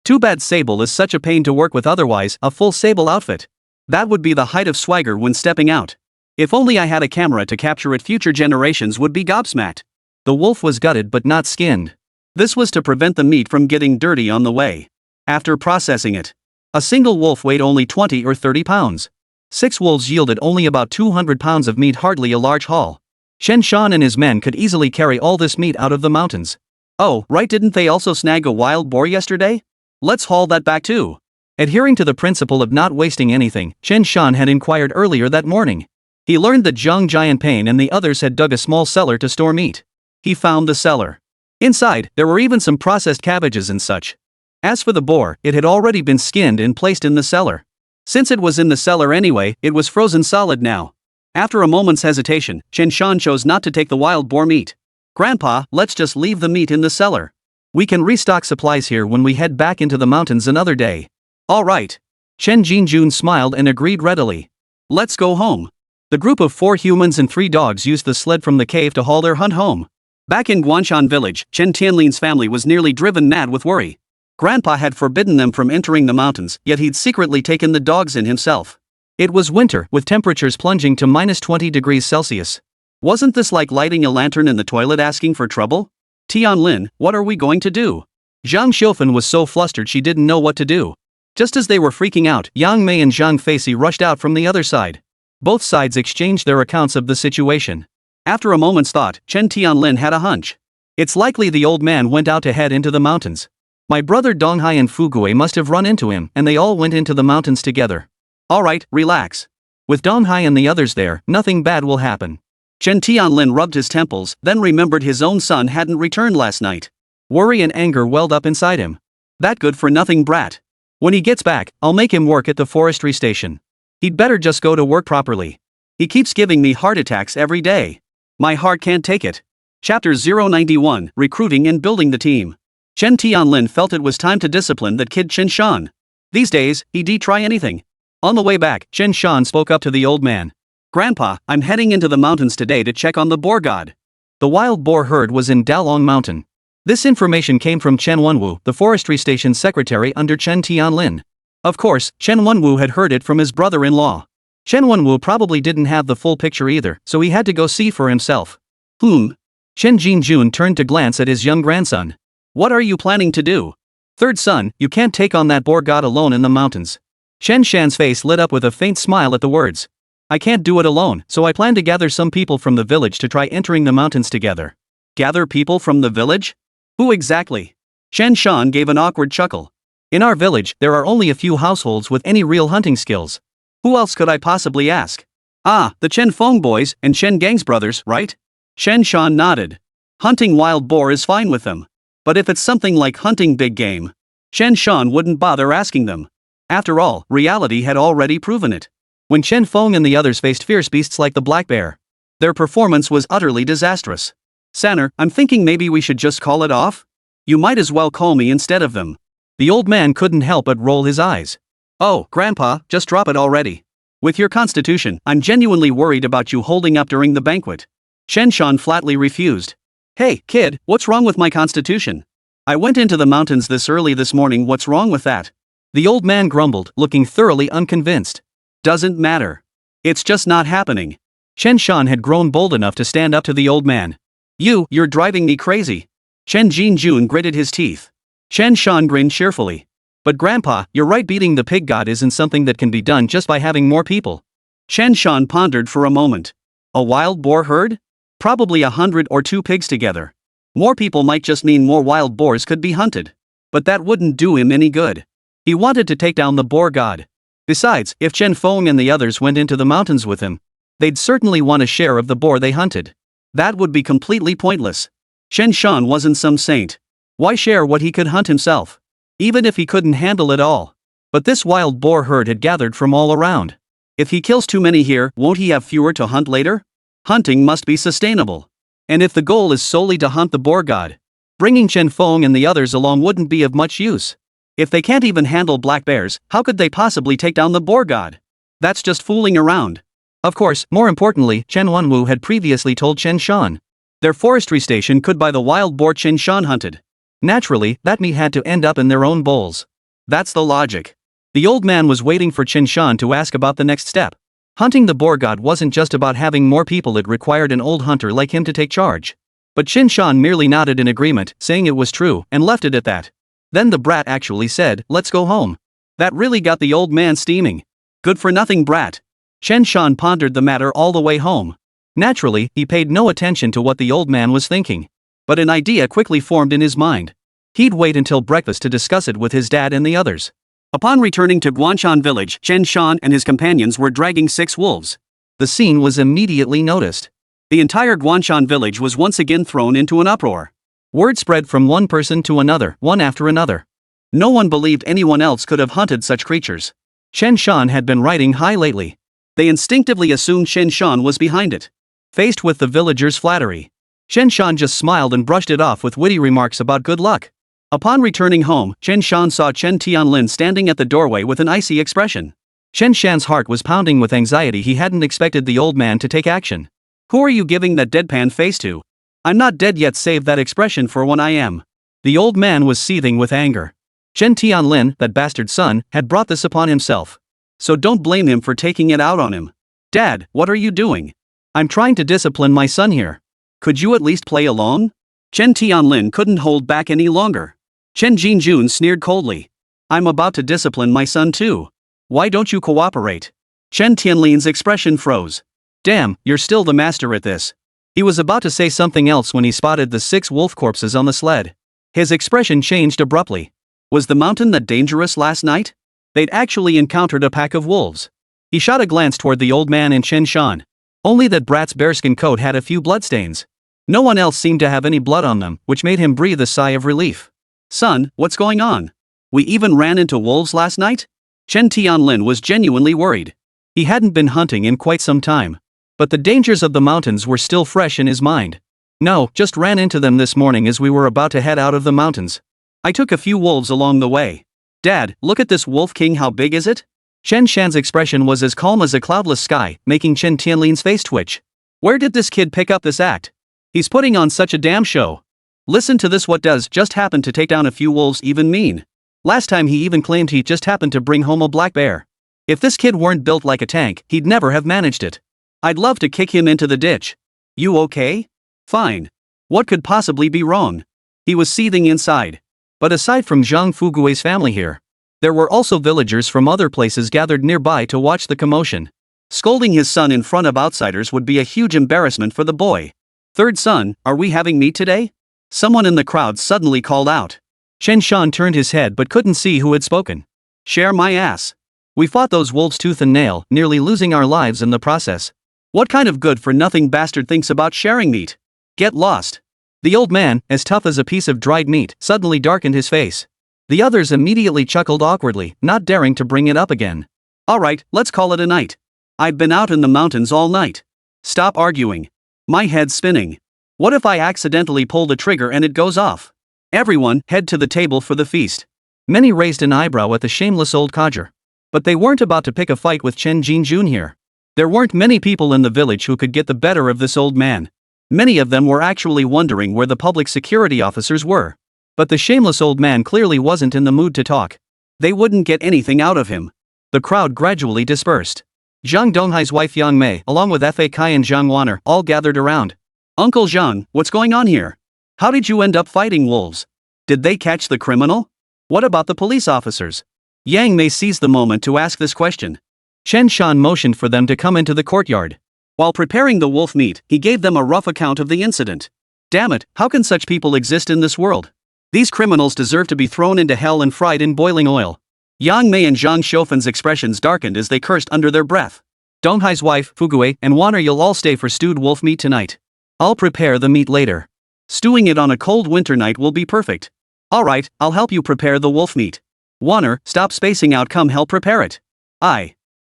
Too bad sable is such a pain to work with, otherwise, a full sable outfit. That would be the height of swagger when stepping out. If only I had a camera to capture it, future generations would be gobsmacked. The wolf was gutted but not skinned. This was to prevent the meat from getting dirty on the way. After processing it, a single wolf weighed only 20 or 30 pounds. 6 wolves yielded only about 200 pounds of meat, hardly a large haul. Chen Shan and his men could easily carry all this meat out of the mountains.
Oh, right, didn't they also snag a wild boar yesterday? Let's haul that back too.
Adhering to the principle of not wasting anything, Chen Shan had inquired earlier that morning. He learned that Zhang Jianpain and the others had dug a small cellar to store meat.
He found the cellar. Inside, there were even some processed cabbages and such. As for the boar, it had already been skinned and placed in the cellar. Since it was in the cellar anyway, it was frozen solid now. After a moment's hesitation, Chen Shan chose not to take the wild boar meat. Grandpa, let's just leave the meat in the cellar.
We can restock supplies here when we head back into the mountains another day.
All right.
Chen Jinjun smiled and agreed readily.
Let's go home.
The group of 4 humans and 3 dogs used the sled from the cave to haul their hunt home.
Back in Guanshan village, Chen Tianlin's family was nearly driven mad with worry. Grandpa had forbidden them from entering the mountains, yet he'd secretly taken the dogs in himself.
It was winter, with temperatures plunging to -20 degrees Celsius.
Wasn't this like lighting a lantern in the toilet asking for trouble? Tianlin, what are we going to do?
Zhang Xiufen was so flustered she didn't know what to do. Just as they were freaking out, Yang Mei and Zhang Feixi rushed out from the other side. Both sides exchanged their accounts of the situation.
After a moment's thought, Chen Tianlin had a hunch.
It's likely the old man went out to head into the mountains. My brother Donghai and Fugue must have run into him, and they all went into the mountains together.
Alright, relax.
With Donghai and the others there, nothing bad will happen.
Chen Tianlin rubbed his temples, then remembered his own son hadn't returned last night.
Worry and anger welled up inside him.
That good-for-nothing brat.
When he gets back, I'll make him work at the forestry station. He'd better just go to work properly.
He keeps giving me heart attacks every day. My heart can't take it. Chapter 091, Recruiting and Building the Team. Chen Tianlin felt it was time to discipline that kid Chen Shan. These days, he'd try anything.
On the way back, Chen Shan spoke up to the old man.
Grandpa, I'm heading into the mountains today to check on the boar god.
The wild boar herd was in Dalong Mountain. This information came from Chen Wenwu, the forestry station secretary under Chen Tianlin. Of course, Chen Wenwu had heard it from his brother-in-law. Chen Wenwu probably didn't have the full picture either, so he had to go see for himself. Chen Jinjun turned to glance at his young grandson.
What are you planning to do?
Third son, you can't take on that boar god alone in the mountains. Chen Shan's face lit up with a faint smile at the words. I can't do it alone, so I plan to gather some people from the village to try entering the mountains together.
Gather people from the village? Who exactly? Chen Shan gave an awkward chuckle.
In our village, there are only a few households with any real hunting skills.
Who else could I possibly ask? Ah, the Chen Feng boys and Chen Gang's brothers, right? Chen Shan nodded. Hunting wild boar is fine with them. But if it's something like hunting big game, Chen Shan wouldn't bother asking them. After all, reality had already proven it.
When Chen Feng and the others faced fierce beasts like the black bear,
their performance was utterly disastrous. Sanner, I'm thinking maybe we should just call it off? You might as well call me instead of them.
The old man couldn't help but roll his eyes.
Oh, Grandpa, just drop it already. With your constitution, I'm genuinely worried about you holding up during the banquet. Chen Shan flatly refused. Hey, kid, what's wrong with my constitution? I went into the mountains this early this morning, what's wrong with that?
The old man grumbled, looking thoroughly unconvinced.
Doesn't matter. It's just not happening.
Chen Shan had grown bold enough to stand up to the old man.
You're driving me crazy. Chen Jinjun gritted his teeth. Chen Shan grinned cheerfully.
But Grandpa, you're right, beating the pig god isn't something that can be done just by having more people.
Chen Shan pondered for a moment. A wild boar herd? Probably 100 or 2 pigs together. More people might just mean more wild boars could be hunted. But that wouldn't do him any good.
He wanted to take down the boar god. Besides, if Chen Feng and the others went into the mountains with him, they'd certainly want a share of the boar they hunted.
That would be completely pointless. Chen Shan wasn't some saint. Why share what he could hunt himself? Even if he couldn't handle it all.
But this wild boar herd had gathered from all around.
If he kills too many here, won't he have fewer to hunt later? Hunting must be sustainable. And if the goal is solely to hunt the boar god, bringing Chen Feng and the others along wouldn't be of much use. If they can't even handle black bears, how could they possibly take down the boar god? That's just fooling around.
Of course, more importantly, Chen Wenwu had previously told Chen Shan their forestry station could buy the wild boar Chen Shan hunted. Naturally, that meat had to end up in their own bowls.
That's the logic.
The old man was waiting for Chen Shan to ask about the next step. Hunting the boar god wasn't just about having more people, it required an old hunter like him to take charge. But Chen Shan merely nodded in agreement, saying it was true, and left it at that. Then the brat actually said, "Let's go home."
That really got the old man steaming. Good-for-nothing brat. Chen Shan pondered the matter all the way home.
Naturally, he paid no attention to what the old man was thinking.
But an idea quickly formed in his mind. He'd wait until breakfast to discuss it with his dad and the others. Upon returning to Guanshan village, Chen Shan and his companions were dragging 6 wolves.
The scene was immediately noticed.
The entire Guanshan village was once again thrown into an uproar.
Word spread from one person to another, one after another.
No one believed anyone else could have hunted such creatures.
Chen Shan had been riding high lately.
They instinctively assumed Chen Shan was behind it.
Faced with the villagers' flattery, Chen Shan just smiled and brushed it off with witty remarks about good luck.
Upon returning home, Chen Shan saw Chen Tianlin standing at the doorway with an icy expression.
Chen Shan's heart was pounding with anxiety. He hadn't expected the old man to take action.
Who are you giving that deadpan face to? I'm not dead yet, save that expression for when I am.
The old man was seething with anger. Chen Tianlin, that bastard son, had brought this upon himself.
So don't blame him for taking it out on him. Dad, what are you doing?
I'm trying to discipline my son here.
Could you at least play along? Chen Tianlin couldn't hold back any longer. Chen Jinjun sneered coldly. I'm about to discipline my son too. Why don't you cooperate? Chen Tianlin's expression froze.
Damn, you're still the master at this. He was about to say something else when he spotted the 6 wolf corpses on the sled. His expression changed abruptly.
Was the mountain that dangerous last night? They'd actually encountered a pack of wolves.
He shot a glance toward the old man and Chen Shan. Only that brat's bearskin coat had a few bloodstains. No one else seemed to have any blood on them, which made him breathe a sigh of relief.
Son, what's going on? We even ran into wolves last night? Chen Tianlin was genuinely worried.
He hadn't been hunting in quite some time. But the dangers of the mountains were still fresh in his mind. No, just ran into them this morning as we were about to head out of the mountains.
I took a few wolves along the way. Dad, look at this wolf king, how big is it?
Chen Shan's expression was as calm as a cloudless sky, making Chen Tianlin's face twitch.
Where did this kid pick up this act? He's putting on such a damn show. Listen to this, what does just happen to take down a few wolves even mean?
Last time he even claimed he just happened to bring home a black bear. If this kid weren't built like a tank, he'd never have managed it.
I'd love to kick him into the ditch. You okay? Fine. What could possibly be wrong? He was seething inside.
But aside from Zhang Fugui's family here, there were also villagers from other places gathered nearby to watch the commotion.
Scolding his son in front of outsiders would be a huge embarrassment for the boy. Third son, are we having meat today? Someone in the crowd suddenly called out.
Chen Shan turned his head but couldn't see who had spoken.
Share my ass.
We fought those wolves tooth and nail, nearly losing our lives in the process.
What kind of good-for-nothing bastard thinks about sharing meat? Get lost.
The old man, as tough as a piece of dried meat, suddenly darkened his face. The others immediately chuckled awkwardly, not daring to bring it up again.
All right, let's call it a night. I've been out in the mountains all night. Stop arguing. My head's spinning. What if I accidentally pull the trigger and it goes off? Everyone, head to the table for the feast.
Many raised an eyebrow at the shameless old codger. But they weren't about to pick a fight with Chen Jinjun here. There weren't many people in the village who could get the better of this old man. Many of them were actually wondering where the public security officers were. But the shameless old man clearly wasn't in the mood to talk.
They wouldn't get anything out of him.
The crowd gradually dispersed. Zhang Donghai's wife Yang Mei, along with Fa Kai and Zhang Wan'er, all gathered around.
Uncle Zhang, what's going on here? How did you end up fighting wolves? Did they catch the criminal? What about the police officers? Yang Mei seized the moment to ask this question.
Chen Shan motioned for them to come into the courtyard.
While preparing the wolf meat, he gave them a rough account of the incident. Damn it, how can such people exist in this world? These criminals deserve to be thrown into hell and fried in boiling oil. Yang Mei and Zhang Shoufan's expressions darkened as they cursed under their breath.
Donghai's wife, Fugui, and Wan'er, you'll all stay for stewed wolf meat tonight. I'll prepare the meat later.
Stewing it on a cold winter night will be perfect. Alright, I'll help you prepare the wolf meat. Wan'er, stop spacing out, come help prepare it.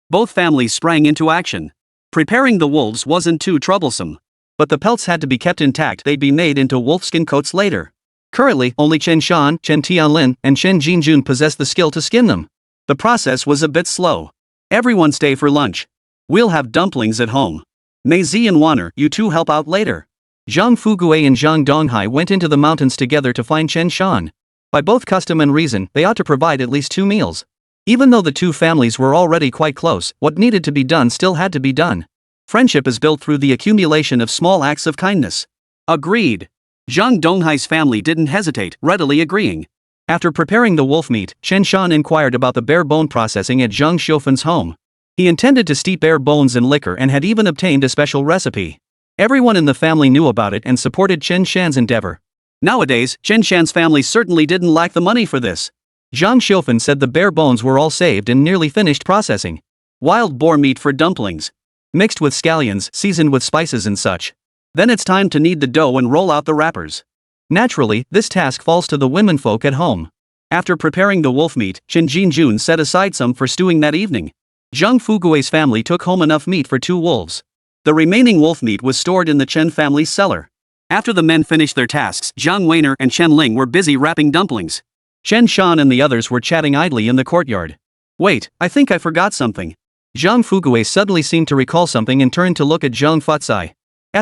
Both families sprang into action. Preparing the wolves wasn't too troublesome.
But the pelts had to be kept intact, they'd be made into wolfskin coats later. Currently, only Chen Shan, Chen Tianlin, and Chen Jinjun possessed the skill to skin them.
The process was a bit slow. Everyone stay for lunch. We'll have dumplings at home. Mei Zi and Wan'er, you two help out later.
Zhang Fugui and Zhang Donghai went into the mountains together to find Chen Shan. By both custom and reason, they ought to provide at least 2 meals. Even though the two families were already quite close, what needed to be done still had to be done. Friendship is built through the accumulation of small acts of kindness.
Agreed. Zhang Donghai's family didn't hesitate, readily agreeing.
After preparing the wolf meat, Chen Shan inquired about the bear bone processing at Zhang Shoufan's home. He intended to steep bear bones in liquor and had even obtained a special recipe. Everyone in the family knew about it and supported Chen Shan's endeavor.
Nowadays, Chen Shan's family certainly didn't lack the money for this.
Zhang Xiufan said the bare bones were all saved and nearly finished processing.
Wild boar meat for dumplings.
Mixed with scallions, seasoned with spices and such.
Then it's time to knead the dough and roll out the wrappers.
Naturally, this task falls to the womenfolk at home.
After preparing the wolf meat, Chen Jinjun set aside some for stewing that evening.
Zhang Fugui's family took home enough meat for 2 wolves.
The remaining wolf meat was stored in the Chen family's cellar. After the men finished their tasks, Zhang Wan'er and Chen Ling were busy wrapping dumplings.
Chen Shan and the others were chatting idly in the courtyard.
Wait, I think I forgot something.
Zhang Fugui suddenly seemed to recall something and turned to look at Zhang Futsai.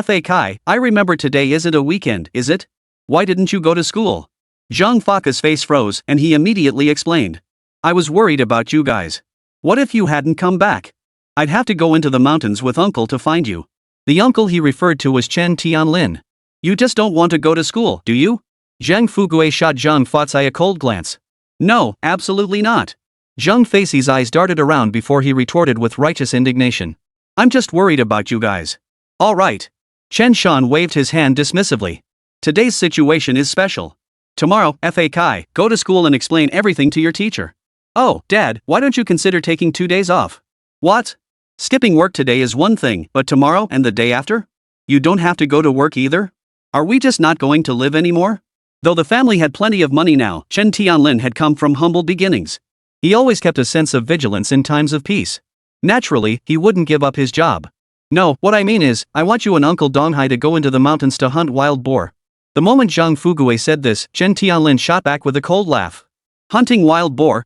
Fa Kai, I remember today isn't a weekend, is it? Why didn't you go to school? Zhang Faka's face froze and he immediately explained. I was worried about you guys. What if you hadn't come back? I'd have to go into the mountains with uncle to find you.
The uncle he referred to was Chen Tianlin.
You just don't want to go to school, do you?
Zhang Fugui shot Zhang Futsai a cold glance.
No, absolutely not.
Zhang Facey's eyes darted around before he retorted with righteous indignation.
I'm just worried about you guys. All right.
Chen Shan waved his hand dismissively.
Today's situation is special. Tomorrow, Fa Kai, go to school and explain everything to your teacher. Oh, Dad, why don't you consider taking 2 days off? What? Skipping work today is one thing, but tomorrow and the day after? You don't have to go to work either? Are we just not going to live anymore? Though the family had plenty of money now, Chen Tianlin had come from humble beginnings.
He always kept a sense of vigilance in times of peace. Naturally, he wouldn't give up his job. No, what I mean is, I want you and Uncle Donghai to go into the mountains to hunt wild boar. The moment Zhang Fugui said this, Chen Tianlin shot back with a cold laugh. Hunting wild boar,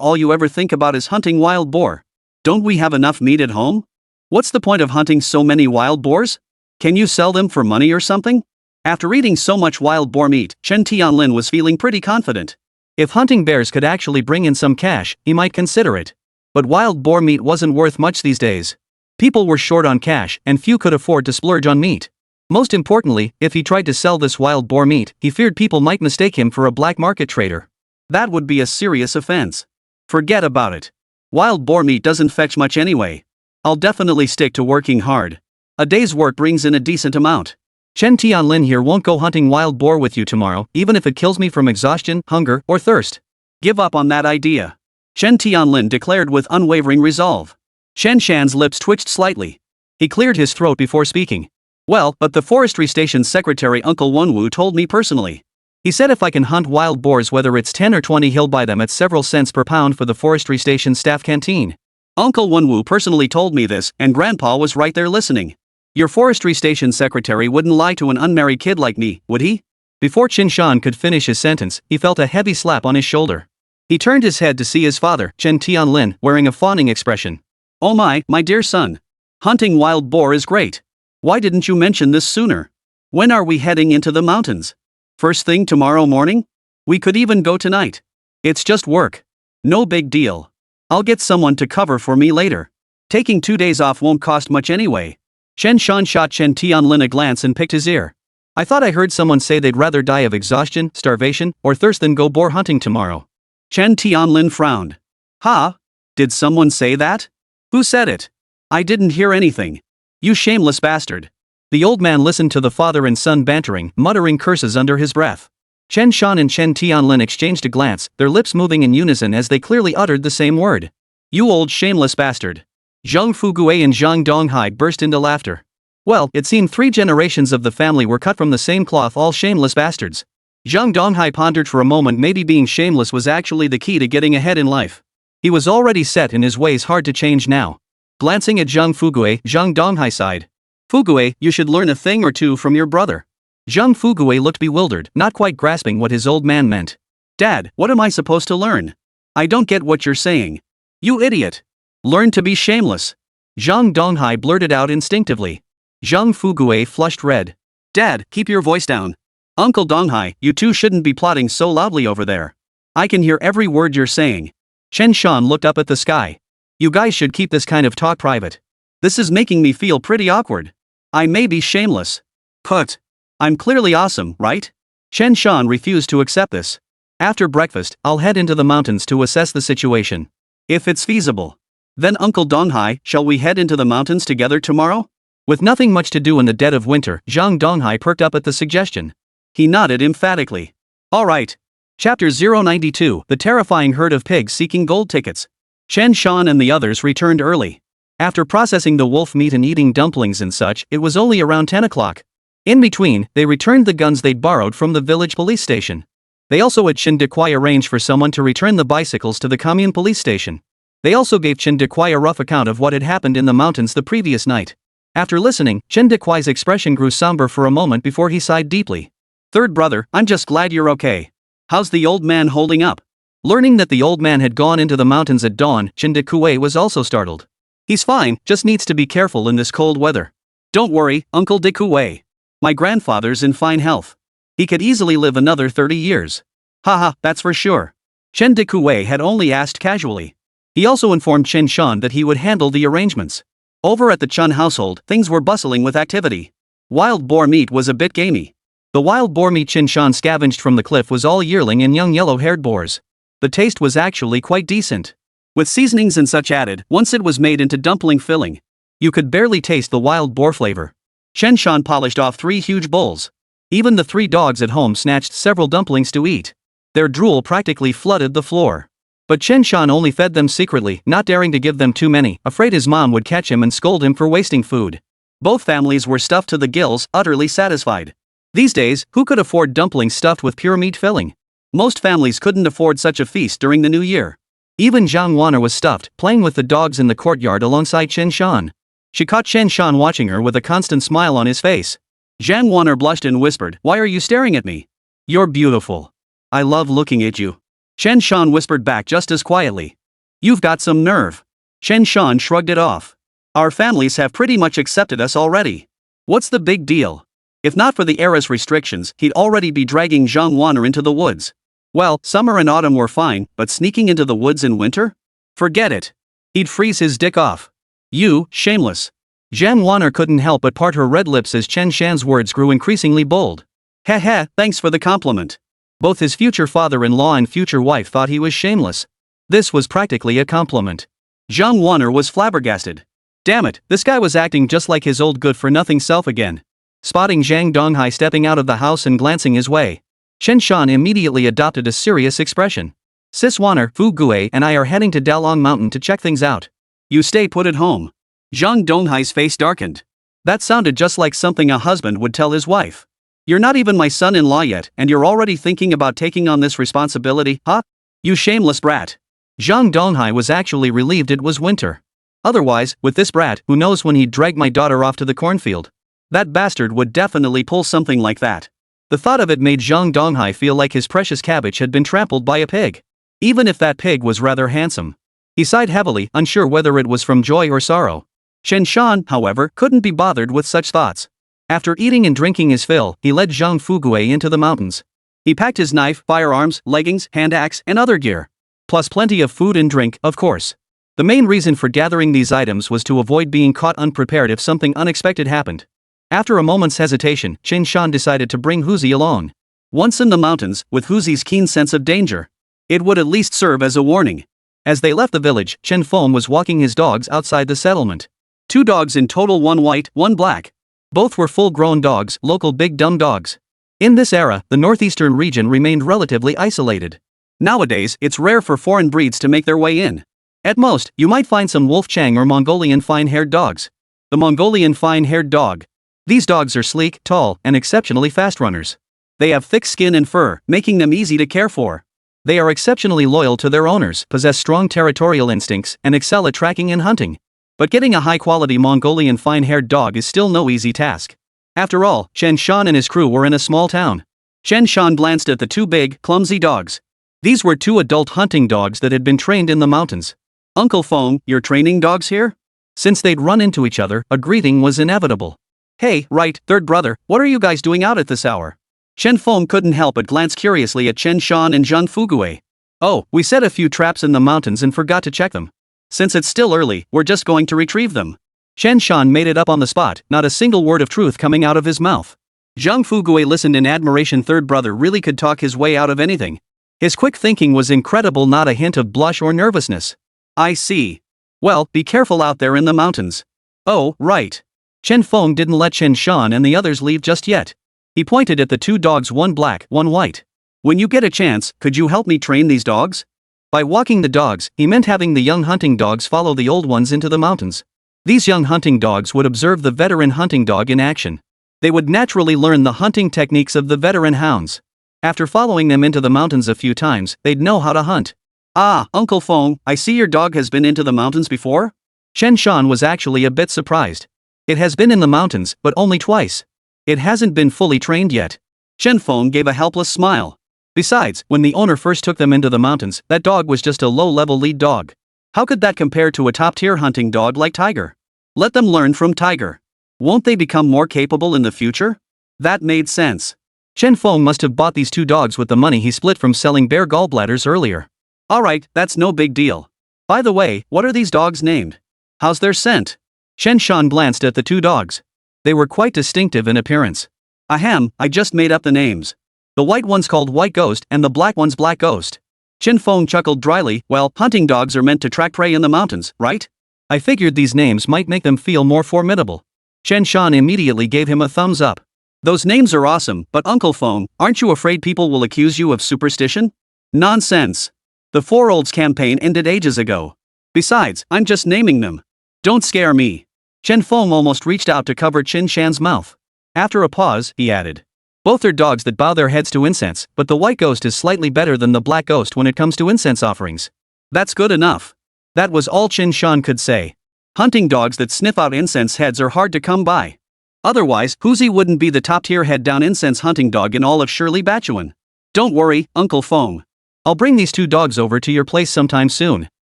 all you ever think about is hunting wild boar. Don't we have enough meat at home? What's the point of hunting so many wild boars? Can you sell them for money or something? After eating so much wild boar meat, Chen Tianlin was feeling pretty confident. If hunting bears could actually bring in some cash, he might consider it. But wild boar meat wasn't worth much these days. People were short on cash, and few could afford to splurge on meat. Most importantly, if he tried to sell this wild boar meat, he feared people might mistake him for a black market trader. That would be a serious offense. Forget about it. Wild boar meat doesn't fetch much anyway. I'll definitely stick to working hard. A day's work brings in a decent amount. Chen Tianlin here won't go hunting wild boar with you tomorrow, even if it kills me from exhaustion, hunger, or thirst.
Give up on that idea. Chen Tianlin declared with unwavering resolve. Chen Shan's lips twitched slightly. He cleared his throat before speaking. Well, but the forestry station's secretary Uncle Wenwu told me personally. He said if I can hunt wild boars whether it's 10 or 20 he'll buy them at several cents per pound for the forestry station staff canteen. Uncle Wenwu personally told me this and Grandpa was right there listening. Your forestry station secretary wouldn't lie to an unmarried kid like me, would he? Before Chen Shan could finish his sentence, he felt a heavy slap on his shoulder. He turned his head to see his father, Chen Tianlin, wearing a fawning expression. Oh my dear son. Hunting wild boar is great. Why didn't you mention this sooner? When are we heading into the mountains? First thing tomorrow morning? We could even go tonight. It's just work. No big deal. I'll get someone to cover for me later. Taking 2 days off won't cost much anyway. Chen Shan shot Chen Tianlin a glance and picked his ear. I thought I heard someone say they'd rather die of exhaustion, starvation, or thirst than go boar hunting tomorrow. Chen Tianlin frowned. Huh? Did someone say that? Who said it? I didn't hear anything. You shameless bastard. The old man listened to the father and son bantering, muttering curses under his breath. Chen Shan and Chen Tianlin exchanged a glance, their lips moving in unison as they clearly uttered the same word. You old shameless bastard. Zhang Fugui and Zhang Donghai burst into laughter. Well, it seemed 3 generations of the family were cut from the same cloth, all shameless bastards. Zhang Donghai pondered for a moment maybe being shameless was actually the key to getting ahead in life. He was already set in his ways, hard to change now. Glancing at Zhang Fugui, Zhang Donghai sighed. Fugui, you should learn a thing or two from your brother. Zhang Fugui looked bewildered, not quite grasping what his old man meant. Dad, what am I supposed to learn? I don't get what you're saying. You idiot. Learn to be shameless. Zhang Donghai blurted out instinctively. Zhang Fugui flushed red. Dad, keep your voice down. Uncle Donghai, you two shouldn't be plotting so loudly over there. I can hear every word you're saying. Chen Shan looked up at the sky. You guys should keep this kind of talk private. This is making me feel pretty awkward. I may be shameless. But I'm clearly awesome, right? Chen Shan refused to accept this. After breakfast, I'll head into the mountains to assess the situation. If it's feasible. Then Uncle Donghai, shall we head into the mountains together tomorrow? With nothing much to do in the dead of winter, Zhang Donghai perked up at the suggestion. He nodded emphatically. Alright. Chapter 092, The Terrifying Herd of Pigs Seeking Gold Tickets. Chen Shan and the others returned early. After processing the wolf meat and eating dumplings and such, it was only around 10 o'clock. In between, they returned the guns they'd borrowed from the village police station. They also had Chen Dequai arrange for someone to return the bicycles to the commune police station. They also gave Chen Dequai a rough account of what had happened in the mountains the previous night. After listening, Chen Dequai's expression grew somber for a moment before he sighed deeply. Third brother, I'm just glad you're okay. How's the old man holding up? Learning that the old man had gone into the mountains at dawn, Chen Dequai was also startled. He's fine, just needs to be careful in this cold weather. Don't worry, Uncle Dequai. My grandfather's in fine health. He could easily live another 30 years. Haha, that's for sure. Chen Dequai had only asked casually. He also informed Chen Shan that he would handle the arrangements. Over at the Chun household, things were bustling with activity. Wild boar meat was a bit gamey. The wild boar meat Chen Shan scavenged from the cliff was all yearling and young yellow-haired boars. The taste was actually quite decent. With seasonings and such added, once it was made into dumpling filling, you could barely taste the wild boar flavor. Chen Shan polished off 3 huge bowls. Even the 3 dogs at home snatched several dumplings to eat. Their drool practically flooded the floor. But Chen Shan only fed them secretly, not daring to give them too many, afraid his mom would catch him and scold him for wasting food. Both families were stuffed to the gills, utterly satisfied. These days, who could afford dumplings stuffed with pure meat filling? Most families couldn't afford such a feast during the new year. Even Zhang Wan'er was stuffed, playing with the dogs in the courtyard alongside Chen Shan. She caught Chen Shan watching her with a constant smile on his face. Zhang Wan'er blushed and whispered, "Why are you staring at me? You're beautiful. I love looking at you." Chen Shan whispered back just as quietly. "You've got some nerve." Chen Shan shrugged it off. "Our families have pretty much accepted us already. What's the big deal?" If not for the era's restrictions, he'd already be dragging Zhang Wan'er into the woods. Well, summer and autumn were fine, but sneaking into the woods in winter? Forget it. He'd freeze his dick off. "You, shameless." Zhang Wan'er couldn't help but part her red lips as Chen Shan's words grew increasingly bold. Heh, thanks for the compliment. Both his future father-in-law and future wife thought he was shameless. This was practically a compliment. Zhang Wan'er was flabbergasted. Damn it, this guy was acting just like his old good-for-nothing self again. Spotting Zhang Donghai stepping out of the house and glancing his way, Chen Shan immediately adopted a serious expression. "Sis Wan'er, Fu Gue and I are heading to Dalong Mountain to check things out. You stay put at home." Zhang Donghai's face darkened. That sounded just like something a husband would tell his wife. "You're not even my son-in-law yet, and you're already thinking about taking on this responsibility, huh? You shameless brat." Zhang Donghai was actually relieved it was winter. Otherwise, with this brat, who knows when he'd drag my daughter off to the cornfield. That bastard would definitely pull something like that. The thought of it made Zhang Donghai feel like his precious cabbage had been trampled by a pig. Even if that pig was rather handsome. He sighed heavily, unsure whether it was from joy or sorrow. Chen Shan, however, couldn't be bothered with such thoughts. After eating and drinking his fill, he led Zhang Fugue into the mountains. He packed his knife, firearms, leggings, hand axe, and other gear. Plus plenty of food and drink, of course. The main reason for gathering these items was to avoid being caught unprepared if something unexpected happened. After a moment's hesitation, Chen Shan decided to bring Huzi along. Once in the mountains, with Huzi's keen sense of danger, it would at least serve as a warning. As they left the village, Chen Feng was walking his dogs outside the settlement. 2 dogs in total, 1 white, 1 black. Both were full-grown dogs, local big dumb dogs. In this era, the northeastern region remained relatively isolated. Nowadays, it's rare for foreign breeds to make their way in. At most, you might find some Wolfchang or Mongolian fine-haired dogs. The Mongolian fine-haired dog. These dogs are sleek, tall, and exceptionally fast runners. They have thick skin and fur, making them easy to care for. They are exceptionally loyal to their owners, possess strong territorial instincts, and excel at tracking and hunting. But getting a high-quality Mongolian fine-haired dog is still no easy task. After all, Chen Shan and his crew were in a small town. Chen Shan glanced at the 2 big, clumsy dogs. These were 2 adult hunting dogs that had been trained in the mountains. "Uncle Feng, you're training dogs here?" Since they'd run into each other, a greeting was inevitable. "Hey, right, third brother, what are you guys doing out at this hour?" Chen Feng couldn't help but glance curiously at Chen Shan and Zhang Fugue. "Oh, we set a few traps in the mountains and forgot to check them. Since it's still early, we're just going to retrieve them." Chen Shan made it up on the spot, not a single word of truth coming out of his mouth. Zhang Fugue listened in admiration. Third brother really could talk his way out of anything. His quick thinking was incredible, not a hint of blush or nervousness. "I see. Well, be careful out there in the mountains." "Oh, right." Chen Feng didn't let Chen Shan and the others leave just yet. He pointed at the two dogs, one black, one white. When you get a chance, could you help me train these dogs? By walking the dogs, he meant having the young hunting dogs follow the old ones into the mountains. These young hunting dogs would observe the veteran hunting dog in action. They would naturally learn the hunting techniques of the veteran hounds. After following them into the mountains a few times, they'd know how to hunt. Ah, Uncle Feng, I see your dog has been into the mountains before?
Chen Shan was actually a bit surprised. It has been in the mountains, but only twice. It hasn't been fully trained yet.
Chen Feng gave a helpless smile.
Besides, when the owner first took them into the mountains, that dog was just a low-level lead dog.
How could that compare to a top-tier hunting dog like Tiger? Let them learn from Tiger. Won't they become more capable in the future? That made sense.
Chen Feng must have bought these two dogs with the money he split from selling bear gallbladders earlier.
Alright, that's no big deal. By the way, what are these dogs named? How's their scent?
Chen Shan glanced at the two dogs. They were quite distinctive in appearance.
Ahem, I just made up the names. The white one's called White Ghost and the black one's Black Ghost.
Chen Feng chuckled dryly. Well, hunting dogs are meant to track prey in the mountains, right?
I figured these names might make them feel more formidable. Chen Shan immediately gave him a thumbs up.
Those names are awesome, but Uncle Feng, aren't you afraid people will accuse you of superstition? Nonsense. The Four Olds campaign ended ages ago. Besides, I'm just naming them. Don't scare me.
Chen Feng almost reached out to cover Chen Shan's mouth. After a pause, he added. Both are dogs that bow their heads to incense, but the White Ghost is slightly better than the Black Ghost when it comes to incense offerings.
That's good enough.
That was all Chen Shan could say.
Hunting dogs that sniff out incense heads are hard to come by. Otherwise, Huzi wouldn't be the top-tier head-down incense hunting dog in all of Shirley Batuan. Don't worry, Uncle Feng.
I'll bring these two dogs over to your place sometime soon.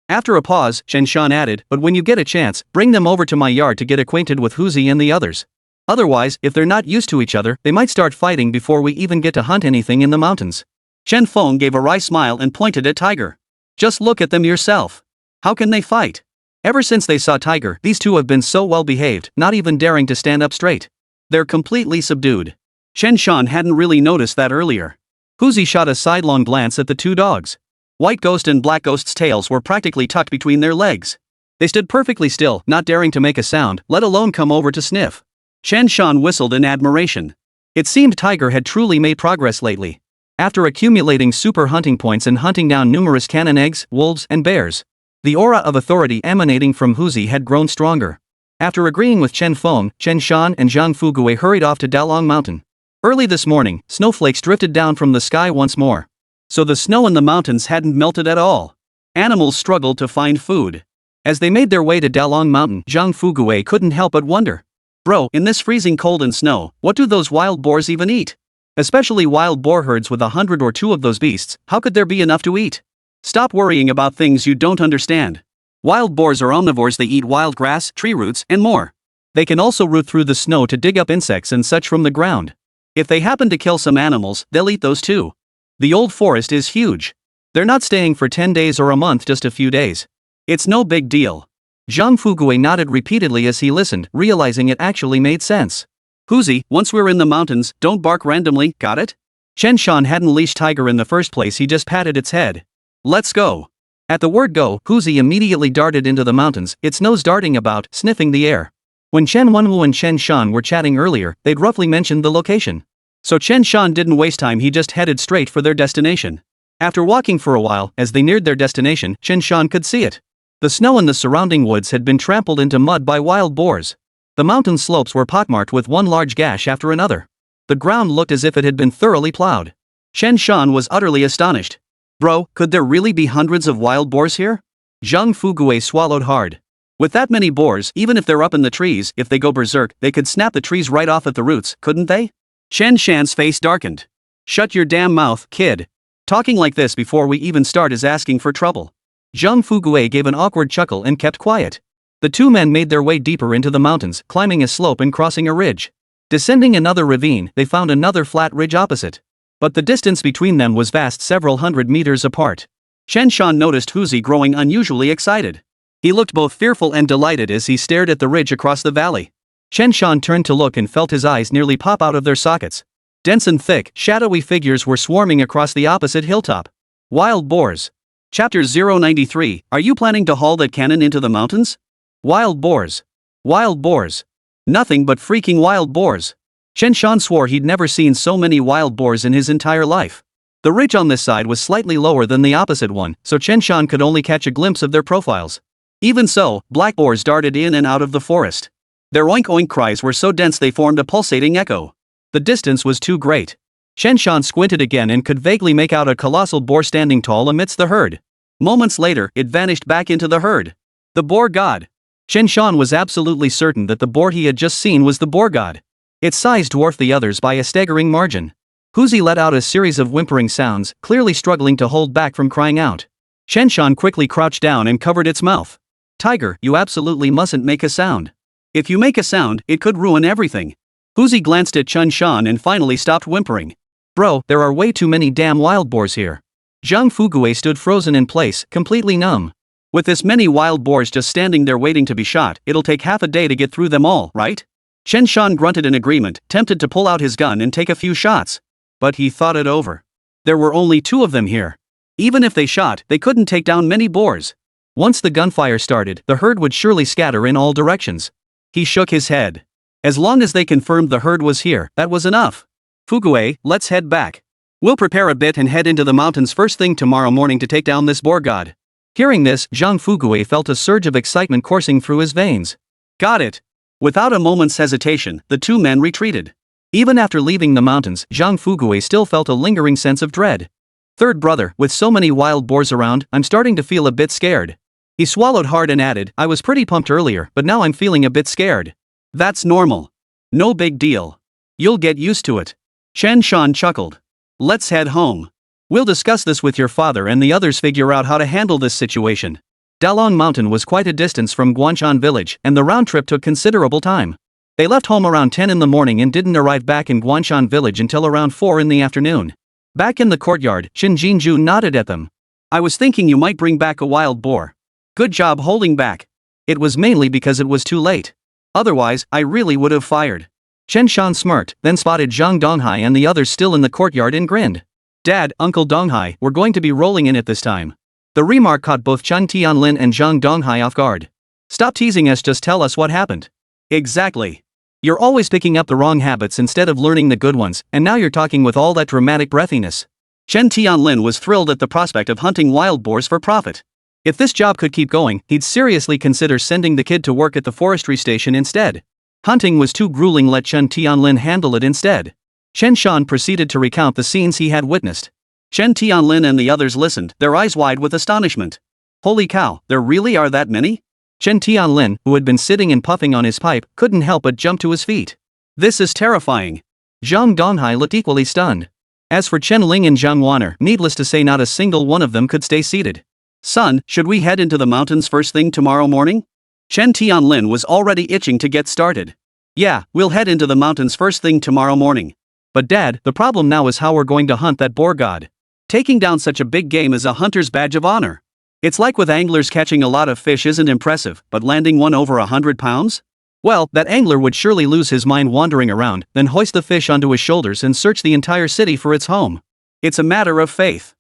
After a pause, Chen Shan added, but when you get a chance, bring them over to my yard to get acquainted with Huzi and the others. Otherwise, if they're not used to each other, they might start fighting before we even get to hunt anything in the mountains.
Chen Feng gave a wry smile and pointed at Tiger. Just look at them yourself. How can they fight?
Ever since they saw Tiger, these two have been so well behaved, not even daring to stand up straight.
They're completely subdued. Chen Shan hadn't really noticed that earlier.
Huzi shot a sidelong glance at the two dogs.
White Ghost and Black Ghost's tails were practically tucked between their legs.
They stood perfectly still, not daring to make a sound, let alone come over to sniff.
Chen Shan whistled in admiration.
It seemed Tiger had truly made progress lately. After accumulating super hunting points and hunting down numerous cannon eggs, wolves, and bears, the aura of authority emanating from Huzi had grown stronger. After agreeing with Chen Feng, Chen Shan and Zhang Fugui hurried off to Dalong Mountain. Early this morning, snowflakes drifted down from the sky once more.
So the snow in the mountains hadn't melted at all. Animals struggled to find food.
As they made their way to Dalong Mountain, Zhang Fugui couldn't help but wonder.
Bro, in this freezing cold and snow, what do those wild boars even eat?
Especially wild boar herds with 100 or 2 of those beasts, how could there be enough to eat?
Stop worrying about things you don't understand. Wild boars are omnivores. They eat wild grass, tree roots, and more.
They can also root through the snow to dig up insects and such from the ground.
If they happen to kill some animals, they'll eat those too.
The old forest is huge. They're not staying for 10 days or a month, just a few days.
It's no big deal.
Zhang Fugui nodded repeatedly as he listened, realizing it actually made sense.
Huzi, once we're in the mountains, don't bark randomly, got it?
Chen Shan hadn't leashed Tiger in the first place, he just patted its head.
Let's go.
At the word go, Huzi immediately darted into the mountains, its nose darting about, sniffing the air. When Chen Wan'er and Chen Shan were chatting earlier, they'd roughly mentioned the location.
So Chen Shan didn't waste time, he just headed straight for their destination.
After walking for a while, as they neared their destination, Chen Shan could see it. The snow in the surrounding woods had been trampled into mud by wild boars. The mountain slopes were pockmarked with one large gash after another. The ground looked as if it had been thoroughly plowed.
Chen Shan was utterly astonished. Bro, could there really be hundreds of wild boars here?
Zhang Fugui swallowed hard.
With that many boars, even if they're up in the trees, if they go berserk, they could snap the trees right off at the roots, couldn't they? Chen Shan's face darkened. Shut your damn mouth, kid. Talking like this before we even start is asking for trouble.
Zhang Fugui gave an awkward chuckle and kept quiet. The two men made their way deeper into the mountains, climbing a slope and crossing a ridge. Descending another ravine, they found another flat ridge opposite. But the distance between them was vast, several hundred meters apart.
Chen Shan noticed Huzi growing unusually excited. He looked both fearful and delighted as he stared at the ridge across the valley.
Chen Shan turned to look and felt his eyes nearly pop out of their sockets. Dense and thick, shadowy figures were swarming across the opposite hilltop. Wild boars.
Chapter 093, are you planning to haul that cannon into the mountains?
Wild boars. Wild boars.
Nothing but freaking wild boars.
Chen Shan swore he'd never seen so many wild boars in his entire life. The ridge on this side was slightly lower than the opposite one, so Chen Shan could only catch a glimpse of their profiles. Even so, black boars darted in and out of the forest. Their oink-oink cries were so dense they formed a pulsating echo. The distance was too great. Chen Shan squinted again and could vaguely make out a colossal boar standing tall amidst the herd. Moments later, it vanished back into the herd. The boar god. Chen Shan was absolutely certain that the boar he had just seen was the boar god. Its size dwarfed the others by a staggering margin. Huzi let out a series of whimpering sounds, clearly struggling to hold back from crying out. Chen Shan quickly crouched down and covered its mouth. Tiger, you absolutely mustn't make a sound. If you make a sound, it could ruin everything. Huzi glanced at Chen Shan and finally stopped whimpering. Bro, there are way too many damn wild boars here. Zhang Fugue stood frozen in place, completely numb. With this many wild boars just standing there waiting to be shot, it'll take half a day to get through them all, right? Chen Shan grunted in agreement, tempted to pull out his gun and take a few shots. But he thought it over. There were only 2 of them here. Even if they shot, they couldn't take down many boars. Once the gunfire started, the herd would surely scatter in all directions. He shook his head. As long as they confirmed the herd was here, that was enough. Fugue, let's head back. We'll prepare a bit and head into the mountains first thing tomorrow morning to take down this boar god. Hearing this, Zhang Fugue felt a surge of excitement coursing through his veins. Got it. Without a moment's hesitation, the 2 men retreated. Even after leaving the mountains, Zhang Fugue still felt a lingering sense of dread. Third brother, with so many wild boars around, I'm starting to feel a bit scared. He swallowed hard and added, I was pretty pumped earlier, but now I'm feeling a bit scared. That's normal. No big deal. You'll get used to it. Chen Shan chuckled. Let's head home. We'll discuss this with your father and the others figure out how to handle this situation. Dalong Mountain was quite a distance from Guanshan village, and the round trip took considerable time. They left home around 10 in the morning and didn't arrive back in Guanshan village until around 4 in the afternoon. Back in the courtyard, Qin Jinju nodded at them. I was thinking you might bring back a wild boar. Good job holding back. It was mainly because it was too late. Otherwise, I really would have fired. Chen Shan smirked, then spotted Zhang Donghai and the others still in the courtyard and grinned. Dad, Uncle Donghai, we're going to be rolling in it this time. The remark caught both Chen Tianlin and Zhang Donghai off guard. Stop teasing us, just tell us what happened. Exactly. You're always picking up the wrong habits instead of learning the good ones, and now you're talking with all that dramatic breathiness. Chen Tianlin was thrilled at the prospect of hunting wild boars for profit. If this job could keep going, he'd seriously consider sending the kid to work at the forestry station instead. Hunting was too grueling, let Chen Tianlin handle it instead. Chen Shan proceeded to recount the scenes he had witnessed. Chen Tianlin and the others listened, their eyes wide with astonishment. Holy cow, there really are that many? Chen Tianlin, who had been sitting and puffing on his pipe, couldn't help but jump to his feet. This is terrifying. Zhang Donghai looked equally stunned. As for Chen Ling and Zhang Wan'er, needless to say not a single one of them could stay seated. Son, should we head into the mountains first thing tomorrow morning? Chen Tianlin was already itching to get started. Yeah, we'll head into the mountains first thing tomorrow morning. But Dad, the problem now is how we're going to hunt that boar god. Taking down such a big game is a hunter's badge of honor. It's like with anglers catching a lot of fish isn't impressive, but landing one over 100 pounds? Well, that angler would surely lose his mind wandering around, then hoist the fish onto his shoulders and search the entire city for its home. It's a matter of faith.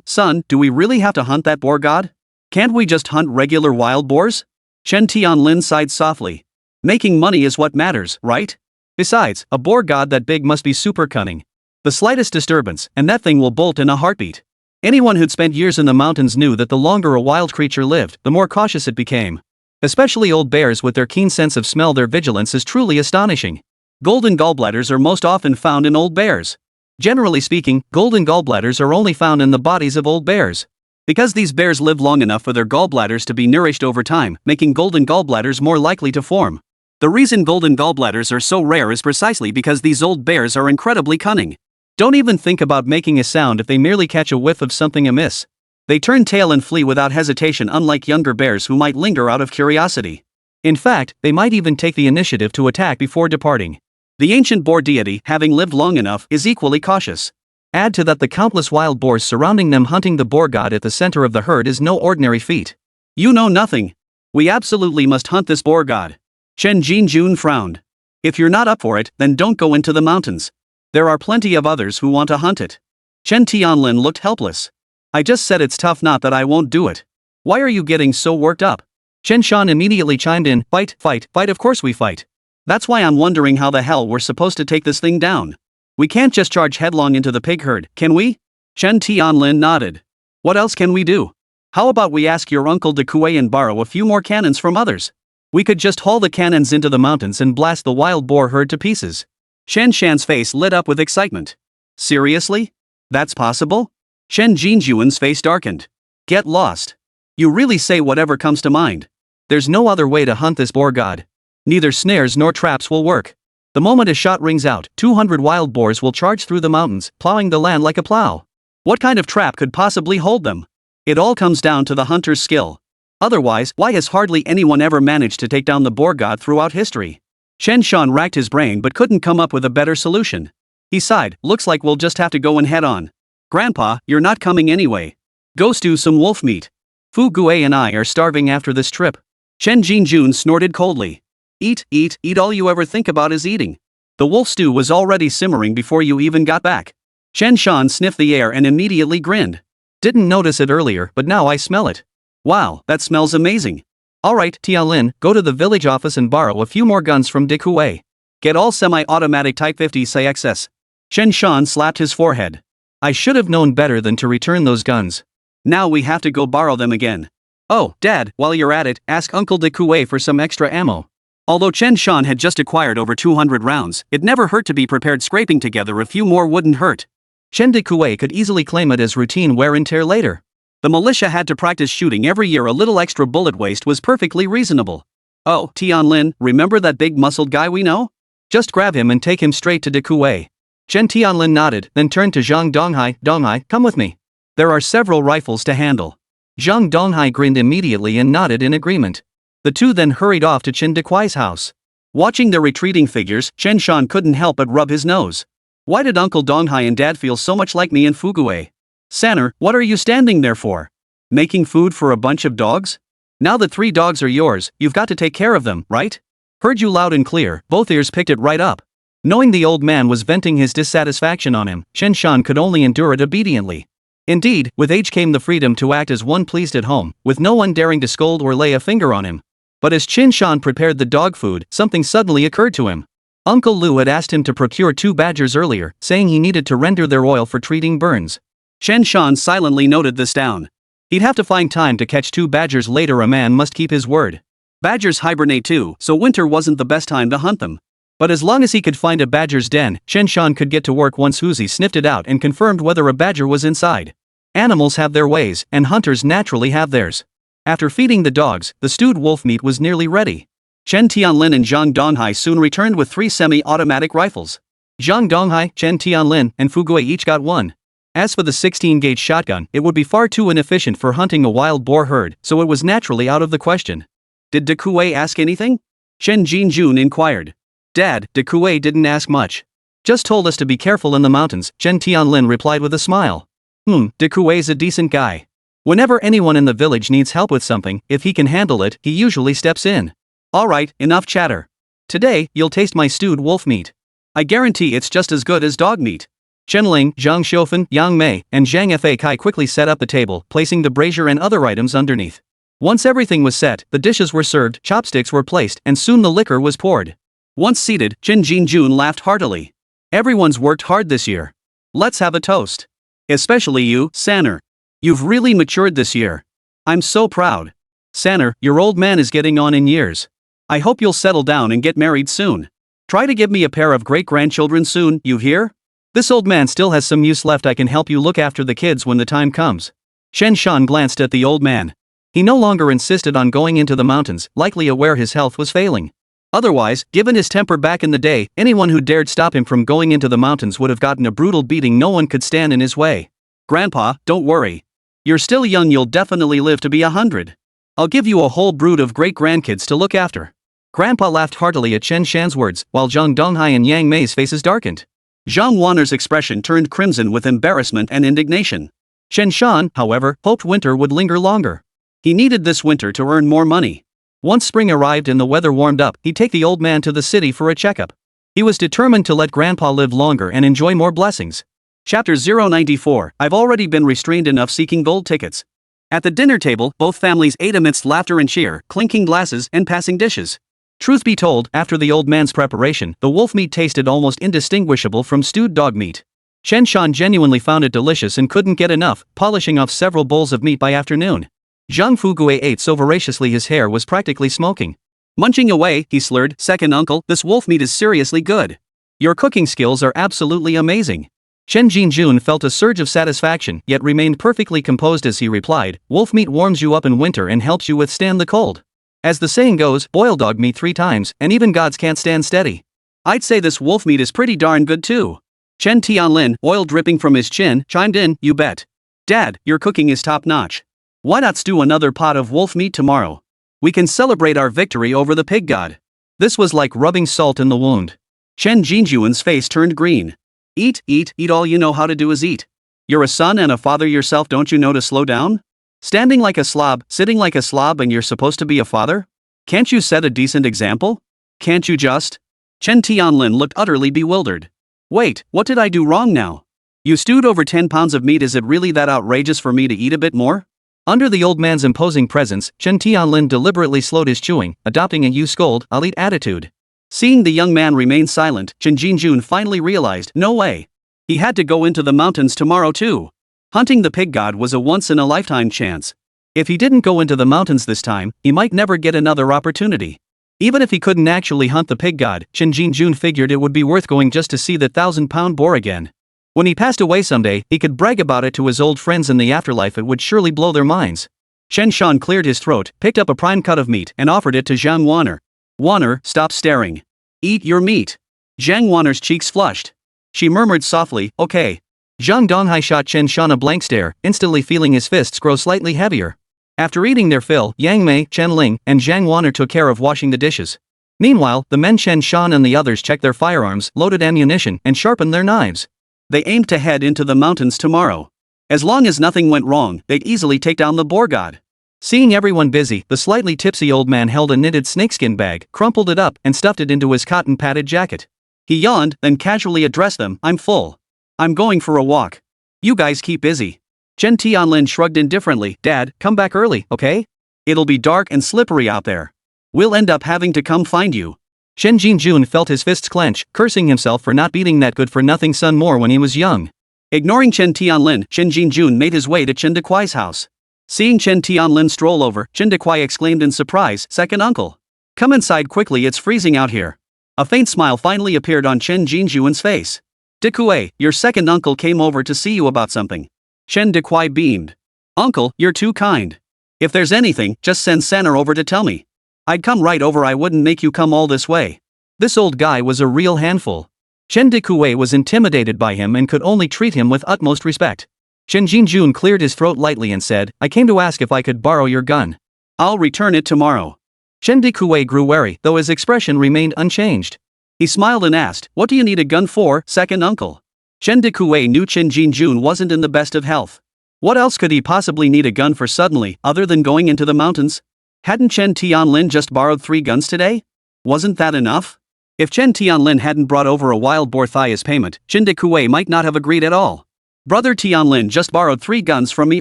Son, do we really have to hunt that boar god? Can't we just hunt regular wild boars? Chen Tianlin sighed softly. Making money is what matters, right? Besides, a boar god that big must be super cunning. The slightest disturbance, and that thing will bolt in a heartbeat. Anyone who'd spent years in the mountains knew that the longer a wild creature lived, the more cautious it became. Especially old bears with their keen sense of smell, their vigilance is truly astonishing. Golden gallbladders are most often found in old bears. Generally speaking, golden gallbladders are only found in the bodies of old bears. Because these bears live long enough for their gallbladders to be nourished over time, making golden gallbladders more likely to form. The reason golden gallbladders are so rare is precisely because these old bears are incredibly cunning. Don't even think about making a sound if they merely catch a whiff of something amiss. They turn tail and flee without hesitation, unlike younger bears who might linger out of curiosity. In fact, they might even take the initiative to attack before departing. The ancient boar deity, having lived long enough, is equally cautious. Add to that the countless wild boars surrounding them, hunting the boar god at the center of the herd is no ordinary feat. You know nothing. We absolutely must hunt this boar god. Chen Jinjun frowned. If you're not up for it, then don't go into the mountains. There are plenty of others who want to hunt it. Chen Tianlin looked helpless. I just said it's tough, not that I won't do it. Why are you getting so worked up? Chen Shan immediately chimed in, fight, fight, fight, of course we fight. That's why I'm wondering how the hell we're supposed to take this thing down. We can't just charge headlong into the pig herd, can we? Chen Tianlin nodded. What else can we do? How about we ask your uncle de Kuei and borrow a few more cannons from others? We could just haul the cannons into the mountains and blast the wild boar herd to pieces. Chen Shan's face lit up with excitement. Seriously? That's possible? Chen Jinjuan's face darkened. Get lost. You really say whatever comes to mind.
There's no other way to hunt this boar god. Neither snares nor traps will work. The moment a shot rings out, 200 wild boars will charge through the mountains, plowing the land like a plow.
What kind of trap could possibly hold them? It all comes down to the hunter's skill. Otherwise, why has hardly anyone ever managed to take down the boar god throughout history? Chen Shan racked his brain but couldn't come up with a better solution. He sighed, looks like we'll just have to go in head on. Grandpa, you're not coming anyway. Go stew some wolf meat. Fu Guei and I are starving after this trip. Chen Jinjun snorted coldly. Eat, eat, eat, all you ever think about is eating. The wolf stew was already simmering before you even got back. Chen Shan sniffed the air and immediately grinned.
Didn't notice it earlier, but now I smell it.
Wow, that smells amazing.
Alright, Tianlin, go to the village office and borrow a few more guns from de Kuei.
Get all semi-automatic Type 50 CXS. Chen Shan slapped his forehead.
I should have known better than to return those guns.
Now we have to go borrow them again. Oh, Dad, while you're at it, ask Uncle de Kuei for some extra ammo. Although Chen Shan had just acquired over 200 rounds, it never hurt to be prepared. Scraping together a few more wouldn't hurt.
Chen de Kuei could easily claim it as routine wear and tear later.
The militia had to practice shooting every year. A little extra bullet waste was perfectly reasonable. Oh, Tianlin, remember that big muscled guy we know?
Just grab him and take him straight to de Kuei. Chen Tianlin nodded, then turned to Zhang Donghai, come with me. There are several rifles to handle. Zhang Donghai grinned immediately and nodded in agreement. The two then hurried off to Chen de Kuei's house.
Watching their retreating figures, Chen Shan couldn't help but rub his nose. Why did Uncle Donghai and Dad feel so much like me and Fuguei? Sanner, what are you standing there for? Making food for a bunch of dogs? Now that 3 dogs are yours, you've got to take care of them, right? Heard you loud and clear, both ears picked it right up. Knowing the old man was venting his dissatisfaction on him, Chen Shan could only endure it obediently. Indeed, with age came the freedom to act as one pleased at home, with no one daring to scold or lay a finger on him. But as Chen Shan prepared the dog food, something suddenly occurred to him. Uncle Lu had asked him to procure 2 badgers earlier, saying he needed to render their oil for treating burns. Chen Shan silently noted this down. He'd have to find time to catch 2 badgers later. A man must keep his word. Badgers hibernate too, so winter wasn't the best time to hunt them. But as long as he could find a badger's den, Chen Shan could get to work once Huzi sniffed it out and confirmed whether a badger was inside. Animals have their ways, and hunters naturally have theirs. After feeding the dogs, the stewed wolf meat was nearly ready. Chen Tianlin and Zhang Donghai soon returned with 3 semi-automatic rifles. Zhang Donghai, Chen Tianlin, and Fuguei each got one. As for the 16-gauge shotgun, it would be far too inefficient for hunting a wild boar herd, so it was naturally out of the question. Did de Kuei ask anything? Shen Jinjun inquired. Dad, de Kuei didn't ask much. Just told us to be careful in the mountains, Chen Tianlin replied with a smile. De Kuei's a decent guy. Whenever anyone in the village needs help with something, if he can handle it, he usually steps in. Alright, enough chatter. Today, you'll taste my stewed wolf meat. I guarantee it's just as good as dog meat. Chen Ling, Zhang Xiufan, Yang Mei, and Zhang Fa Kai quickly set up the table, placing the brazier and other items underneath. Once everything was set, the dishes were served, chopsticks were placed, and soon the liquor was poured. Once seated, Chen Jinjun laughed heartily. Everyone's worked hard this year. Let's have a toast. Especially you, Sanner. You've really matured this year. I'm so proud. Sanner, your old man is getting on in years. I hope you'll settle down and get married soon. Try to give me a pair of great-grandchildren soon, you hear? This old man still has some use left. I can help you look after the kids when the time comes. Chen Shan glanced at the old man. He no longer insisted on going into the mountains, likely aware his health was failing. Otherwise, given his temper back in the day, anyone who dared stop him from going into the mountains would have gotten a brutal beating. No one could stand in his way. Grandpa, don't worry. You're still young, you'll definitely live to be 100. I'll give you a whole brood of great-grandkids to look after. Grandpa laughed heartily at Chen Shan's words, while Zhang Donghai and Yang Mei's faces darkened. Zhang Wan'er's expression turned crimson with embarrassment and indignation. Chen Shan, however, hoped winter would linger longer. He needed this winter to earn more money. Once spring arrived and the weather warmed up, he'd take the old man to the city for a checkup. He was determined to let Grandpa live longer and enjoy more blessings. Chapter 094, I've already been restrained enough seeking gold tickets. At the dinner table, both families ate amidst laughter and cheer, clinking glasses and passing dishes. Truth be told, after the old man's preparation, the wolf meat tasted almost indistinguishable from stewed dog meat. Chen Shan genuinely found it delicious and couldn't get enough, polishing off several bowls of meat by afternoon. Zhang Fugue ate so voraciously his hair was practically smoking. Munching away, he slurred, "Second uncle, this wolf meat is seriously good. Your cooking skills are absolutely amazing." Chen Jinjun felt a surge of satisfaction, yet remained perfectly composed as he replied, "Wolf meat warms you up in winter and helps you withstand the cold. As the saying goes, boil dog meat 3 times, and even gods can't stand steady." "I'd say this wolf meat is pretty darn good too." Chen Tianlin, oil dripping from his chin, chimed in, "You bet. Dad, your cooking is top-notch. Why not stew another pot of wolf meat tomorrow? We can celebrate our victory over the pig god." This was like rubbing salt in the wound. Chen Jinjuan's face turned green. Eat, all you know how to do is eat. You're a son and a father yourself, don't you know to slow down? Standing like a slob, sitting like a slob, and you're supposed to be a father? Can't you set a decent example? Can't you just? Chen Tianlin looked utterly bewildered. Wait, what did I do wrong now? You stewed over 10 pounds of meat, is it really that outrageous for me to eat a bit more? Under the old man's imposing presence, Chen Tianlin deliberately slowed his chewing, adopting a "you scold, I'll eat" attitude. Seeing the young man remain silent, Chen Jinjun finally realized, no way. He had to go into the mountains tomorrow too. Hunting the pig god was a once-in-a-lifetime chance. If he didn't go into the mountains this time, he might never get another opportunity. Even if he couldn't actually hunt the pig god, Chen Jinjun figured it would be worth going just to see the 1,000-pound boar again. When he passed away someday, he could brag about it to his old friends in the afterlife. It would surely blow their minds. Chen Shan cleared his throat, picked up a prime cut of meat, and offered it to Zhang Wan'er. "Wan'er, stop staring. Eat your meat." Zhang Wan'er's cheeks flushed. She murmured softly, "Okay." Zhang Donghai shot Chen Shan a blank stare, instantly feeling his fists grow slightly heavier. After eating their fill, Yang Mei, Chen Ling, and Zhang Wan'er took care of washing the dishes. Meanwhile, the men Chen Shan and the others checked their firearms, loaded ammunition, and sharpened their knives. They aimed to head into the mountains tomorrow. As long as nothing went wrong, they'd easily take down the boar god. Seeing everyone busy, the slightly tipsy old man held a knitted snakeskin bag, crumpled it up, and stuffed it into his cotton-padded jacket. He yawned, then casually addressed them, "I'm full. I'm going for a walk. You guys keep busy." Chen Tianlin shrugged indifferently, "Dad, come back early, okay? It'll be dark and slippery out there. We'll end up having to come find you." Chen Jinjun felt his fists clench, cursing himself for not beating that good-for-nothing son more when he was young. Ignoring Chen Tianlin, Chen Jinjun made his way to Chen Dequai's house. Seeing Chen Tianlin stroll over, Chen Dequai exclaimed in surprise, "Second uncle. Come inside quickly, it's freezing out here." A faint smile finally appeared on Chen Jinjuan's face. "Dequai, your second uncle came over to see you about something." Chen Dequai beamed. "Uncle, you're too kind. If there's anything, just send Sanner over to tell me. I'd come right over, I wouldn't make you come all this way." This old guy was a real handful. Chen Dequai was intimidated by him and could only treat him with utmost respect. Chen Jinjun cleared his throat lightly and said, "I came to ask if I could borrow your gun." "I'll return it tomorrow." Chen Dequai grew wary, though his expression remained unchanged. He smiled and asked, "What do you need a gun for, second uncle?" Chen Dequai knew Chen Jinjun wasn't in the best of health. What else could he possibly need a gun for suddenly, other than going into the mountains? Hadn't Chen Tianlin just borrowed 3 guns today? Wasn't that enough? If Chen Tianlin hadn't brought over a wild boar thigh as payment, Chen Dequai might not have agreed at all. "Brother Tianlin just borrowed 3 guns from me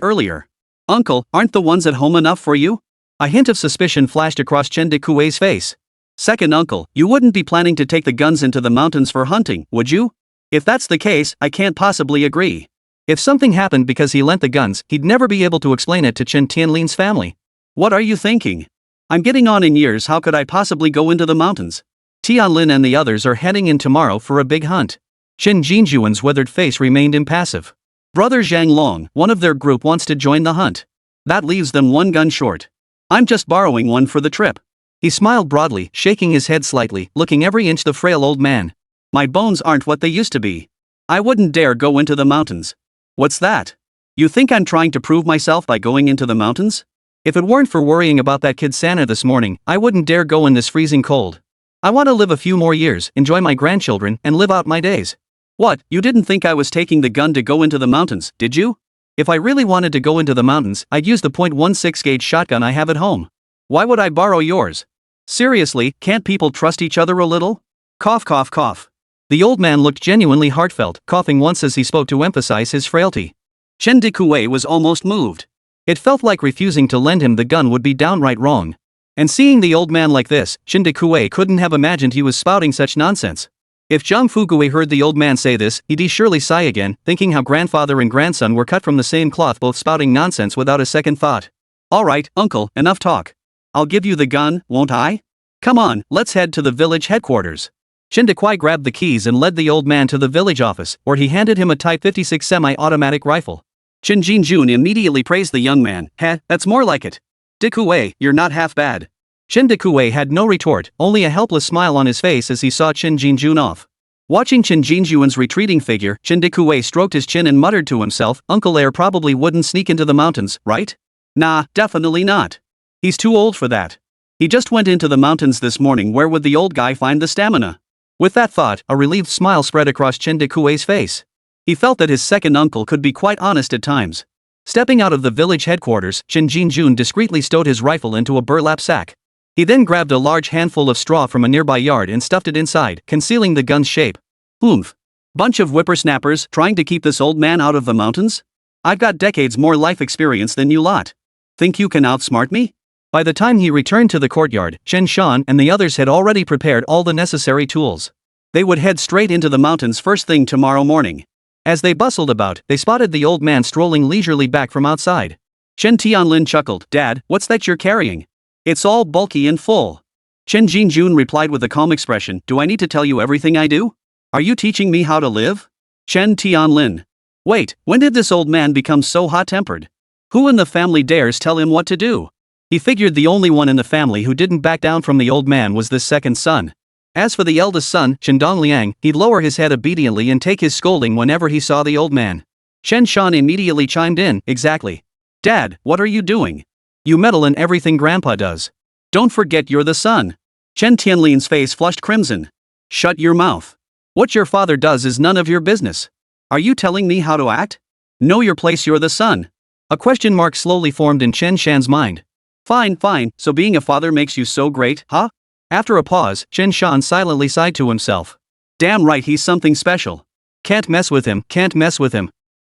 earlier. Uncle, aren't the ones at home enough for you?" A hint of suspicion flashed across Chen Dequai's face. "Second uncle, you wouldn't be planning to take the guns into the mountains for hunting, would you? If that's the case, I can't possibly agree." If something happened because he lent the guns, he'd never be able to explain it to Chen Tianlin's family. "What are you thinking? I'm getting on in years, how could I possibly go into the mountains? Tianlin and the others are heading in tomorrow for a big hunt." Chen Jinjuan's weathered face remained impassive. Brother Zhang Long, one of their group, wants to join the hunt. That leaves them 1 gun short. I'm just borrowing one for the trip. He smiled broadly, shaking his head slightly, looking every inch the frail old man. "My bones aren't what they used to be. I wouldn't dare go into the mountains." "What's that? You think I'm trying to prove myself by going into the mountains? If it weren't for worrying about that kid Santa this morning, I wouldn't dare go in this freezing cold. I want to live a few more years, enjoy my grandchildren, and live out my days." "What, you didn't think I was taking the gun to go into the mountains, did you? If I really wanted to go into the mountains, I'd use the .16 gauge shotgun I have at home. Why would I borrow yours? Seriously, can't people trust each other a little?" Cough, cough, cough. The old man looked genuinely heartfelt, coughing once as he spoke to emphasize his frailty. Chen Dequai was almost moved. It felt like refusing to lend him the gun would be downright wrong. And seeing the old man like this, Chen Dekue couldn't have imagined he was spouting such nonsense. If Zhang Fugui heard the old man say this, he'd surely sigh again, thinking how grandfather and grandson were cut from the same cloth, both spouting nonsense without a second thought. Alright, uncle, enough talk. I'll give you the gun, won't I? Come on, let's head to the village headquarters. Chen Dekwai grabbed the keys and led the old man to the village office, where he handed him a Type 56 semi-automatic rifle. Chen Jinjun immediately praised the young man. Heh, that's more like it. Dekue, you're not half bad. Chen Dekue had no retort, only a helpless smile on his face as he saw Chen Jinjun off. Watching Chen Jinjun's retreating figure, Chen Dekue stroked his chin and muttered to himself, Uncle Air probably wouldn't sneak into the mountains, right? Nah, definitely not. He's too old for that. He just went into the mountains this morning, where would the old guy find the stamina? With that thought, a relieved smile spread across Chen Dekue's face. He felt that his second uncle could be quite honest at times. Stepping out of the village headquarters, Chen Jinjun discreetly stowed his rifle into a burlap sack. He then grabbed a large handful of straw from a nearby yard and stuffed it inside, concealing the gun's shape. Oomph. Bunch of whippersnappers trying to keep this old man out of the mountains? I've got decades more life experience than you lot. Think you can outsmart me? By the time he returned to the courtyard, Chen Shan and the others had already prepared all the necessary tools. They would head straight into the mountains first thing tomorrow morning. As they bustled about, they spotted the old man strolling leisurely back from outside. Chen Tianlin chuckled, Dad, what's that you're carrying? It's all bulky and full. Chen Jinjun replied with a calm expression, Do I need to tell you everything I do? Are you teaching me how to live? Chen Tianlin. Wait, when did this old man become so hot-tempered? Who in the family dares tell him what to do? He figured the only one in the family who didn't back down from the old man was this second son. As for the eldest son, Chen Dongliang, he'd lower his head obediently and take his scolding whenever he saw the old man. Chen Shan immediately chimed in, Exactly. Dad, what are you doing? You meddle in everything Grandpa does. Don't forget you're the son. Chen Tianlin's face flushed crimson. Shut your mouth. What your father does is none of your business. Are you telling me how to act? Know your place, you're the son. A question mark slowly formed in Chen Shan's mind. Fine, so being a father makes you so great, huh? After a pause, Chen Shan silently sighed to himself. Damn right, he's something special. Can't mess with him.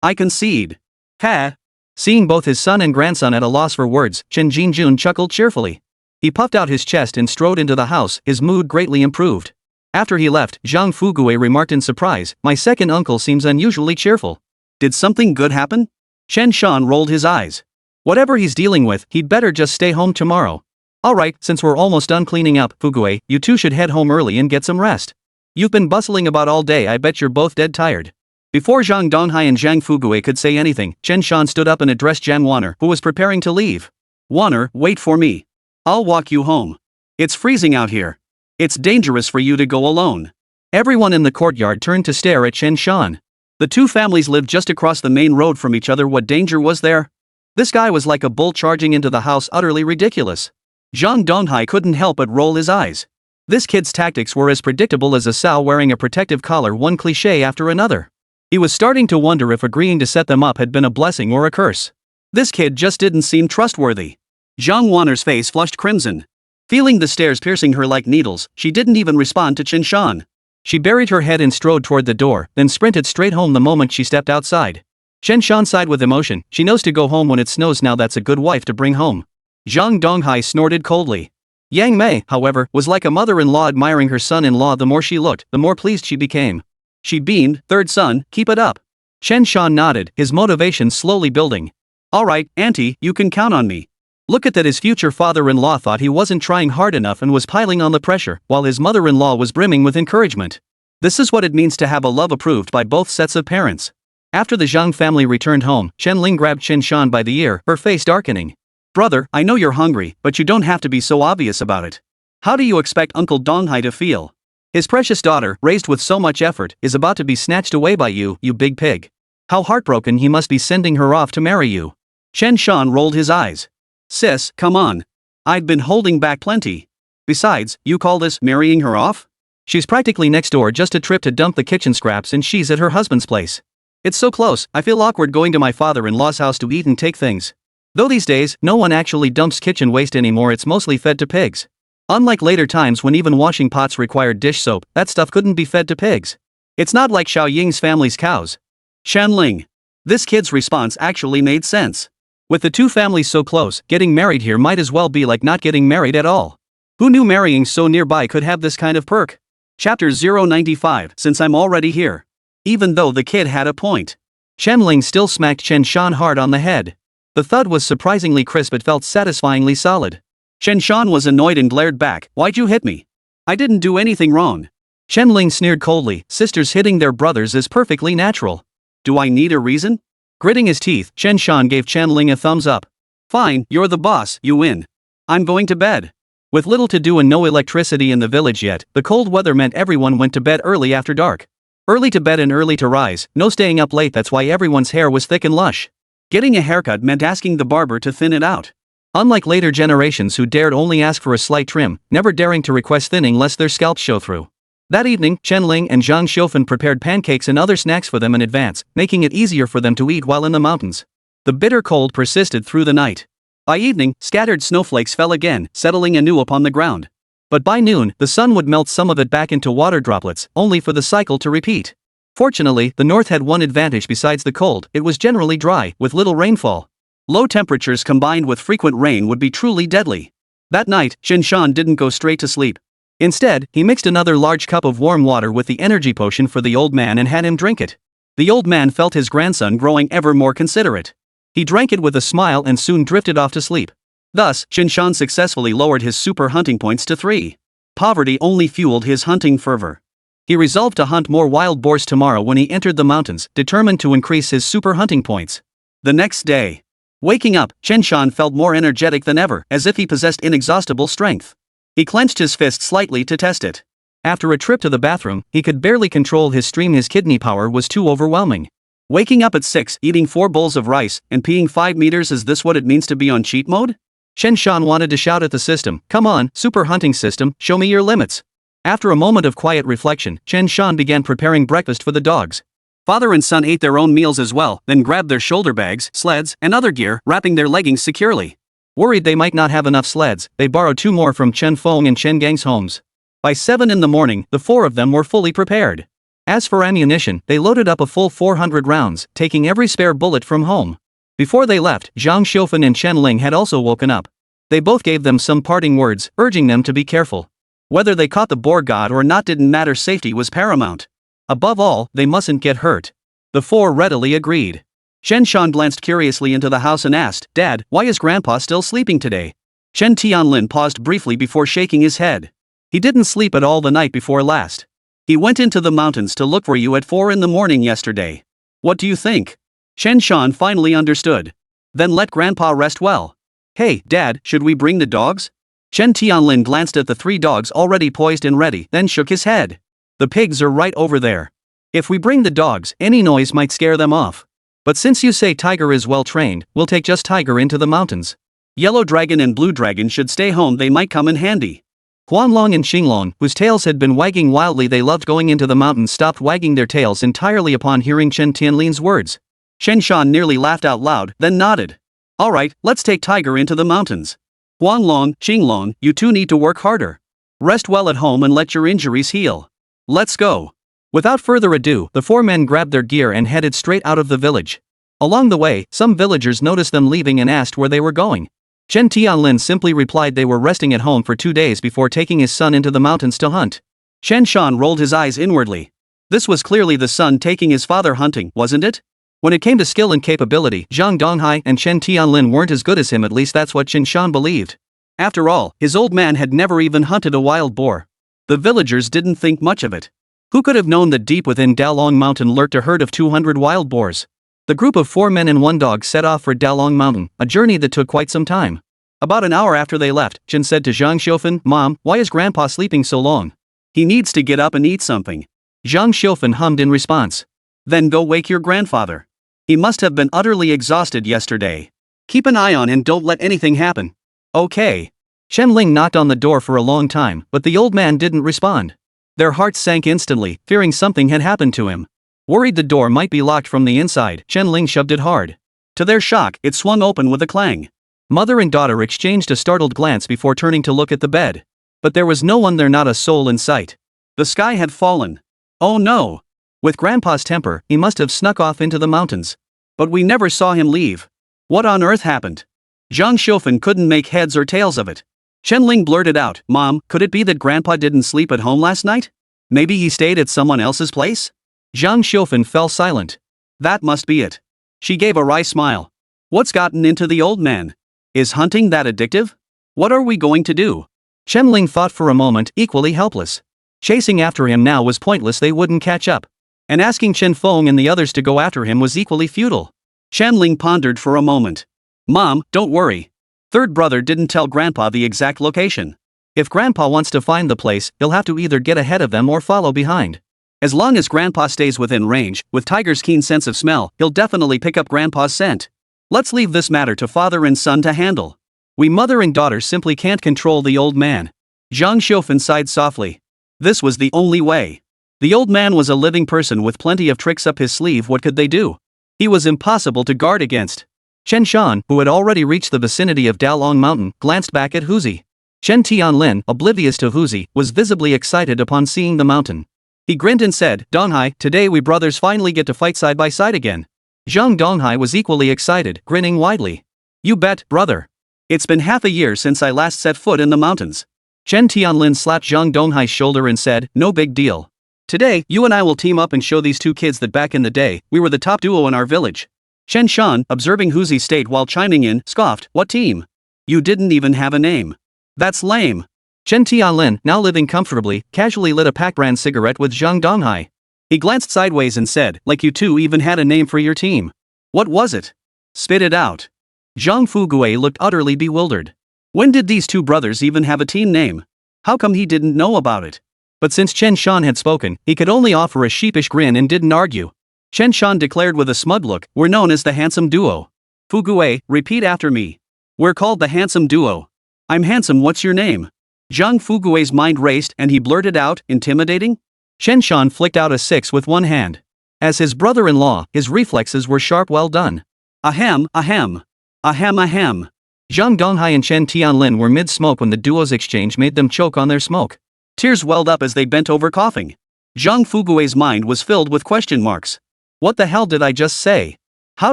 I concede. Ha! Seeing both his son and grandson at a loss for words, Chen Jinjun chuckled cheerfully. He puffed out his chest and strode into the house, his mood greatly improved. After he left, Zhang Fugui remarked in surprise, My second uncle seems unusually cheerful. Did something good happen? Chen Shan rolled his eyes. Whatever he's dealing with, he'd better just stay home tomorrow. Alright, since we're almost done cleaning up, Fugui, you two should head home early and get some rest. You've been bustling about all day, I bet you're both dead tired. Before Zhang Donghai and Zhang Fugui could say anything, Chen Shan stood up and addressed Zhang Wan'er, who was preparing to leave. Wan'er, wait for me. I'll walk you home. It's freezing out here. It's dangerous for you to go alone. Everyone in the courtyard turned to stare at Chen Shan. The two families lived just across the main road from each other. What danger was there? This guy was like a bull charging into the house, utterly ridiculous. Zhang Donghai couldn't help but roll his eyes. This kid's tactics were as predictable as a sow wearing a protective collar, one cliché after another. He was starting to wonder if agreeing to set them up had been a blessing or a curse. This kid just didn't seem trustworthy. Zhang Wan'er's face flushed crimson. Feeling the stares piercing her like needles, she didn't even respond to Chen Shan. She buried her head and strode toward the door, then sprinted straight home the moment she stepped outside. Chen Shan sighed with emotion. She knows to go home when it snows. Now that's a good wife to bring home. Zhang Donghai snorted coldly. Yang Mei, however, was like a mother-in-law admiring her son-in-law. The more she looked, the more pleased she became. She beamed, Third son, keep it up. Chen Shan nodded, his motivation slowly building. Alright, auntie, you can count on me. Look at that, his future father-in-law thought he wasn't trying hard enough and was piling on the pressure, while his mother-in-law was brimming with encouragement. This is what it means to have a love approved by both sets of parents. After the Zhang family returned home, Chen Ling grabbed Chen Shan by the ear, her face darkening. Brother, I know you're hungry, but you don't have to be so obvious about it. How do you expect Uncle Donghai to feel? His precious daughter, raised with so much effort, is about to be snatched away by you, you big pig. How heartbroken he must be sending her off to marry you. Chen Shan rolled his eyes. Sis, come on. I've been holding back plenty. Besides, you call this marrying her off? She's practically next door, just a trip to dump the kitchen scraps, and she's at her husband's place. It's so close, I feel awkward going to my father-in-law's house to eat and take things. Though these days, no one actually dumps kitchen waste anymore, it's mostly fed to pigs. Unlike later times when even washing pots required dish soap, that stuff couldn't be fed to pigs. It's not like Xiao Ying's family's cows. Shan Ling. This kid's response actually made sense. With the two families so close, getting married here might as well be like not getting married at all. Who knew marrying so nearby could have this kind of perk? Chapter 095, since I'm already here. Even though the kid had a point.
Chen Ling still smacked Chen Shan hard on the head. The thud was surprisingly crisp, but felt satisfyingly solid.
Chen Shan was annoyed and glared back. Why'd you hit me? I didn't do anything wrong.
Chen Ling sneered coldly. Sisters hitting their brothers is perfectly natural.
Do I need a reason?
Gritting his teeth, Chen Shan gave Chen Ling a thumbs up.
Fine, you're the boss, you win. I'm going to bed.
With little to do and no electricity in the village yet, the cold weather meant everyone went to bed early after dark. Early to bed and early to rise, no staying up late, that's why everyone's hair was thick and lush.
Getting a haircut meant asking the barber to thin it out.
Unlike later generations who dared only ask for a slight trim, never daring to request thinning lest their scalps show through. That evening, Chen Ling and Zhang Xiufen prepared pancakes and other snacks for them in advance, making it easier for them to eat while in the mountains. The bitter cold persisted through the night. By evening, scattered snowflakes fell again, settling anew upon the ground. But by noon, the sun would melt some of it back into water droplets, only for the cycle to repeat. Fortunately, the north had one advantage besides the cold: it was generally dry, with little rainfall.
Low temperatures combined with frequent rain would be truly deadly. That night, Chen Shan didn't go straight to sleep.
Instead, he mixed another large cup of warm water with the energy potion for the old man and had him drink it. The old man felt his grandson growing ever more considerate. He drank it with a smile and soon drifted off to sleep. Thus, Chen Shan successfully lowered his super hunting points to 3. Poverty only fueled his hunting fervor. He resolved to hunt more wild boars tomorrow when he entered the mountains, determined to increase his super hunting points.
The next day. Waking up, Chen Shan felt more energetic than ever, as if he possessed inexhaustible strength. He clenched his fist slightly to test it.
After a trip to the bathroom, he could barely control his stream. His kidney power was too overwhelming.
Waking up at 6, eating 4 bowls of rice, and peeing 5 meters, is this what it means to be on cheat mode?
Chen Shan wanted to shout at the system, "Come on, super hunting system, show me your limits." After a moment of quiet reflection, Chen Shan began preparing breakfast for the dogs.
Father and son ate their own meals as well, then grabbed their shoulder bags, sleds, and other gear, wrapping their leggings securely.
Worried they might not have enough sleds, they borrowed 2 more from Chen Feng and Chen Gang's homes. By 7 in the morning, the 4 of them were fully prepared. As for ammunition, they loaded up a full 400 rounds, taking every spare bullet from home. Before they left, Zhang Xiufen and Chen Ling had also woken up. They both gave them some parting words, urging them to be careful. Whether they caught the boar god or not didn't matter, safety was paramount. Above all, they mustn't get hurt. The 4 readily agreed. Chen Shan glanced curiously into the house and asked, "Dad, why is Grandpa still sleeping today?" Chen Tianlin paused briefly before shaking his head. "He didn't sleep at all the night before last. He went into the mountains to look for you at 4 in the morning yesterday. What do you think?" Chen Shan finally understood. "Then let Grandpa rest well." "Hey, Dad, should we bring the dogs?" Chen Tianlin glanced at the 3 dogs already poised and ready, then shook his head. "The pigs are right over there. If we bring the dogs, any noise might scare them off. But since you say Tiger is well trained, we'll take just Tiger into the mountains. Yellow Dragon and Blue Dragon should stay home, they might come in handy." Huanlong and Xinglong, whose tails had been wagging wildly, they loved going into the mountains, stopped wagging their tails entirely upon hearing Chen Tianlin's words. Chen Shan nearly laughed out loud, then nodded. "All right, let's take Tiger into the mountains. Huanlong, Xinglong, you two need to work harder. Rest well at home and let your injuries heal. Let's go." Without further ado, the 4 men grabbed their gear and headed straight out of the village. Along the way, some villagers noticed them leaving and asked where they were going. Chen Tianlin simply replied they were resting at home for 2 days before taking his son into the mountains to hunt. Chen Shan rolled his eyes inwardly. This was clearly the son taking his father hunting, wasn't it? When it came to skill and capability, Zhang Donghai and Chen Tianlin weren't as good as him, at least that's what Chen Shan believed. After all, his old man had never even hunted a wild boar. The villagers didn't think much of it. Who could have known that deep within Dalong Mountain lurked a herd of 200 wild boars? The group of 4 men and 1 dog set off for Dalong Mountain, a journey that took quite some time. About an hour after they left, Chen said to Zhang Xiufen, "Mom, why is Grandpa sleeping so long? He needs to get up and eat something." Zhang Xiufen hummed in response. "Then go wake your grandfather. He must have been utterly exhausted yesterday. Keep an eye on him, don't let anything happen." "Okay." Chen Ling knocked on the door for a long time, but the old man didn't respond. Their hearts sank instantly, fearing something had happened to him. Worried the door might be locked from the inside, Chen Ling shoved it hard. To their shock, it swung open with a clang. Mother and daughter exchanged a startled glance before turning to look at the bed. But there was no one there, not a soul in sight. The sky had fallen. Oh no! With Grandpa's temper, he must have snuck off into the mountains. But we never saw him leave.
What on earth happened? Zhang Xiufan couldn't make heads or tails of it. Chen Ling blurted out, Mom, could it be that Grandpa didn't sleep at home last night? Maybe he stayed at someone else's place?
Zhang Xiufan fell silent.
That must be it. She gave a wry smile. What's gotten into the old man? Is hunting that addictive? What are we going to do?
Chen Ling thought for a moment, equally helpless. Chasing after him now was pointless, they wouldn't catch up. And asking Chen Feng and the others to go after him was equally futile.
Chen Ling pondered for a moment. Mom, don't worry. Third brother didn't tell Grandpa the exact location.
If Grandpa wants to find the place, he'll have to either get ahead of them or follow behind.
As long as Grandpa stays within range, with Tiger's keen sense of smell, he'll definitely pick up Grandpa's scent. Let's leave this matter to father and son to handle.
We mother and daughter simply can't control the old man.
Zhang Xiufan sighed softly. This was the only way. The old man was a living person with plenty of tricks up his sleeve. What could they do? He was impossible to guard against.
Chen Shan, who had already reached the vicinity of Dalong Mountain, glanced back at Huzi. Chen Tianlin, oblivious to Huzi, was visibly excited upon seeing the mountain. He grinned and said, Donghai, today we brothers finally get to fight side by side again.
Zhang Donghai was equally excited, grinning widely. You bet, brother. It's been half a year since I last set foot in the mountains.
Chen Tianlin slapped Zhang Donghai's shoulder and said, no big deal.
Today, you and I will team up and show these two kids that back in the day, we were the top duo in our village. Chen Shan, observing Huzi's state while chiming in, scoffed, what team? You didn't even have a name. That's lame.
Chen Tianlin, now living comfortably, casually lit a pack brand cigarette with Zhang Donghai.
He glanced sideways and said, like you two even had a name for your team. What was it? Spit it out. Zhang Fugue looked utterly bewildered. When did these two brothers even have a team name? How come he didn't know about it?
But since Chen Shan had spoken, he could only offer a sheepish grin and didn't argue.
Chen Shan declared with a smug look, we're known as the handsome duo. Fugue, repeat after me. We're called the handsome duo. I'm handsome, what's your name? Zhang Fugue's mind raced and he blurted out, intimidating?
Chen Shan flicked out a 6 with one hand. As his brother-in-law, his reflexes were sharp. Well done.
Ahem, ahem. Ahem, ahem.
Zhang Donghai and Chen Tianlin were mid-smoke when the duo's exchange made them choke on their smoke.
Tears welled up as they bent over coughing. Zhang Fugue's mind was filled with question marks. What the hell did I just say? How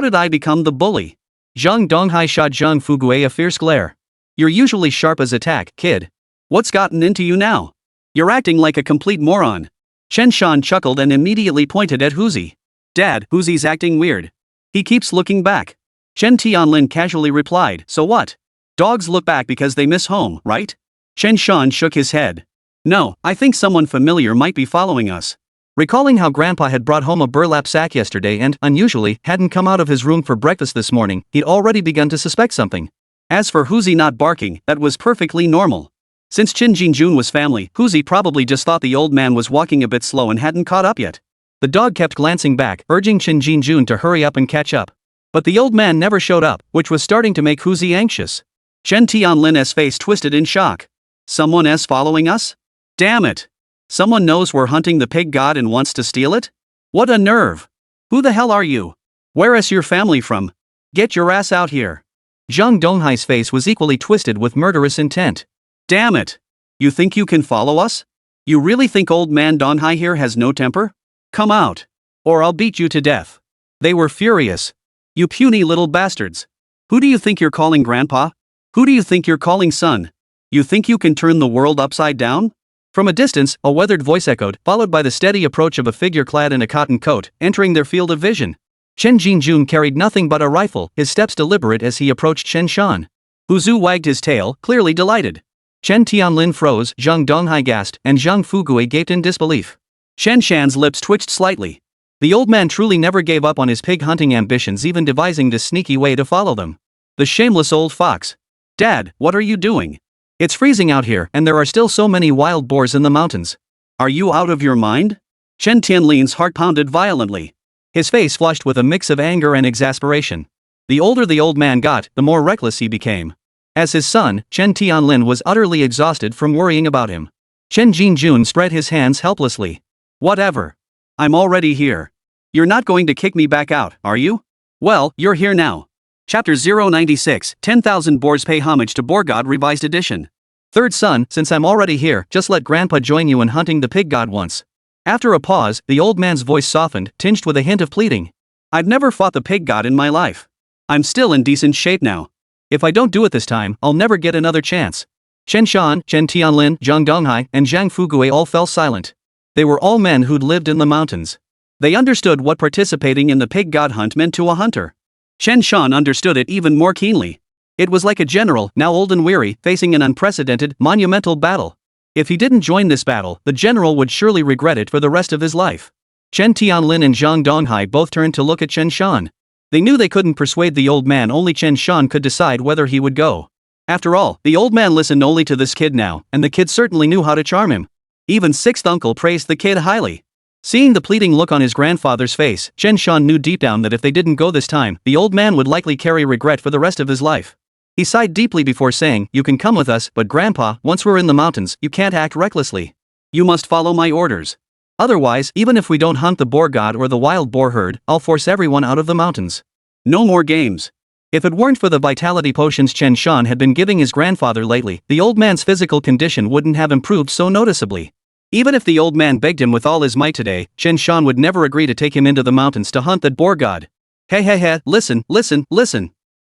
did I become the bully?
Zhang Donghai shot Zhang Fugue a fierce glare.
You're usually sharp as a tack, kid. What's gotten into you now? You're acting like a complete moron. Chen Shan chuckled and immediately pointed at Huzi. Dad, Huzi's acting weird. He keeps looking back. Chen Tianlin casually replied, so what? Dogs look back because they miss home, right? Chen Shan shook his head. No, I think someone familiar might be following us.
Recalling how Grandpa had brought home a burlap sack yesterday and, unusually, hadn't come out of his room for breakfast this morning, he'd already begun to suspect something.
As for Huzi not barking, that was perfectly normal. Since Qin Jinjun was family, Huzi probably just thought the old man was walking a bit slow and hadn't caught up yet.
The dog kept glancing back, urging Qin Jinjun to hurry up and catch up. But the old man never showed up, which was starting to make Huzi anxious.
Chen Tianlin's face twisted in shock. Someone else following us? Damn it! Someone knows we're hunting the pig god and wants to steal it? What a nerve! Who the hell are you? Where is your family from? Get your ass out here.
Zhang Donghai's face was equally twisted with murderous intent.
Damn it! You think you can follow us? You really think old man Donghai here has no temper? Come out, or I'll beat you to death. They were furious. You puny little bastards. Who do you think you're calling grandpa? Who do you think you're calling son? You think you can turn the world upside down?
From a distance, a weathered voice echoed, followed by the steady approach of a figure clad in a cotton coat, entering their field of vision. Chen Jinjun carried nothing but a rifle, his steps deliberate as he approached Chen Shan.
Huzu wagged his tail, clearly delighted.
Chen Tianlin froze, Zhang Donghai gasped, and Zhang Fugue gaped in disbelief.
Chen Shan's lips twitched slightly.
The old man truly never gave up on his pig hunting ambitions, even devising this sneaky way to follow them. The shameless old fox.
Dad, what are you doing?
It's freezing out here, and there are still so many wild boars in the mountains.
Are you out of your mind? Chen Tianlin's heart pounded violently.
His face flushed with a mix of anger and exasperation. The older the old man got, the more reckless he became. As his son, Chen Tianlin was utterly exhausted from worrying about him. Chen Jinjun spread his hands helplessly.
Whatever. I'm already here. You're not going to kick me back out, are you? Well, you're here now. Chapter 096, 10,000 Boars Pay Homage to Boar God Revised Edition.
Third son, since I'm already here, just let Grandpa join you in hunting the pig god once. After a pause, the old man's voice softened, tinged with a hint of pleading.
I've never fought the pig god in my life. I'm still in decent shape now. If I don't do it this time, I'll never get another chance. Chen Shan, Chen Tianlin, Zhang Donghai, and Zhang Fugui all fell silent. They were all men who'd lived in the mountains. They understood what participating in the pig god hunt meant to a hunter. Chen Shan understood it even more keenly. It was like a general, now old and weary, facing an unprecedented, monumental battle. If he didn't join this battle, the general would surely regret it for the rest of his life. Chen Tianlin and Zhang Donghai both turned to look at Chen Shan. They knew they couldn't persuade the old man, only Chen Shan could decide whether he would go. After all, the old man listened only to this kid now, and the kid certainly knew how to charm him. Even sixth uncle praised the kid highly. Seeing the pleading look on his grandfather's face, Chen Shan knew deep down that if they didn't go this time, the old man would likely carry regret for the rest of his life. He sighed deeply before saying, "You can come with us, but Grandpa, once we're in the mountains, you can't act recklessly. You must follow my orders. Otherwise, even if we don't hunt the boar god or the wild boar herd, I'll force everyone out of the mountains. No more games." If it weren't for the vitality potions Chen Shan had been giving his grandfather lately, the old man's physical condition wouldn't have improved so noticeably. Even if the old man begged him with all his might today, Chen Shan would never agree to take him into the mountains to hunt that boar god. Hey, listen.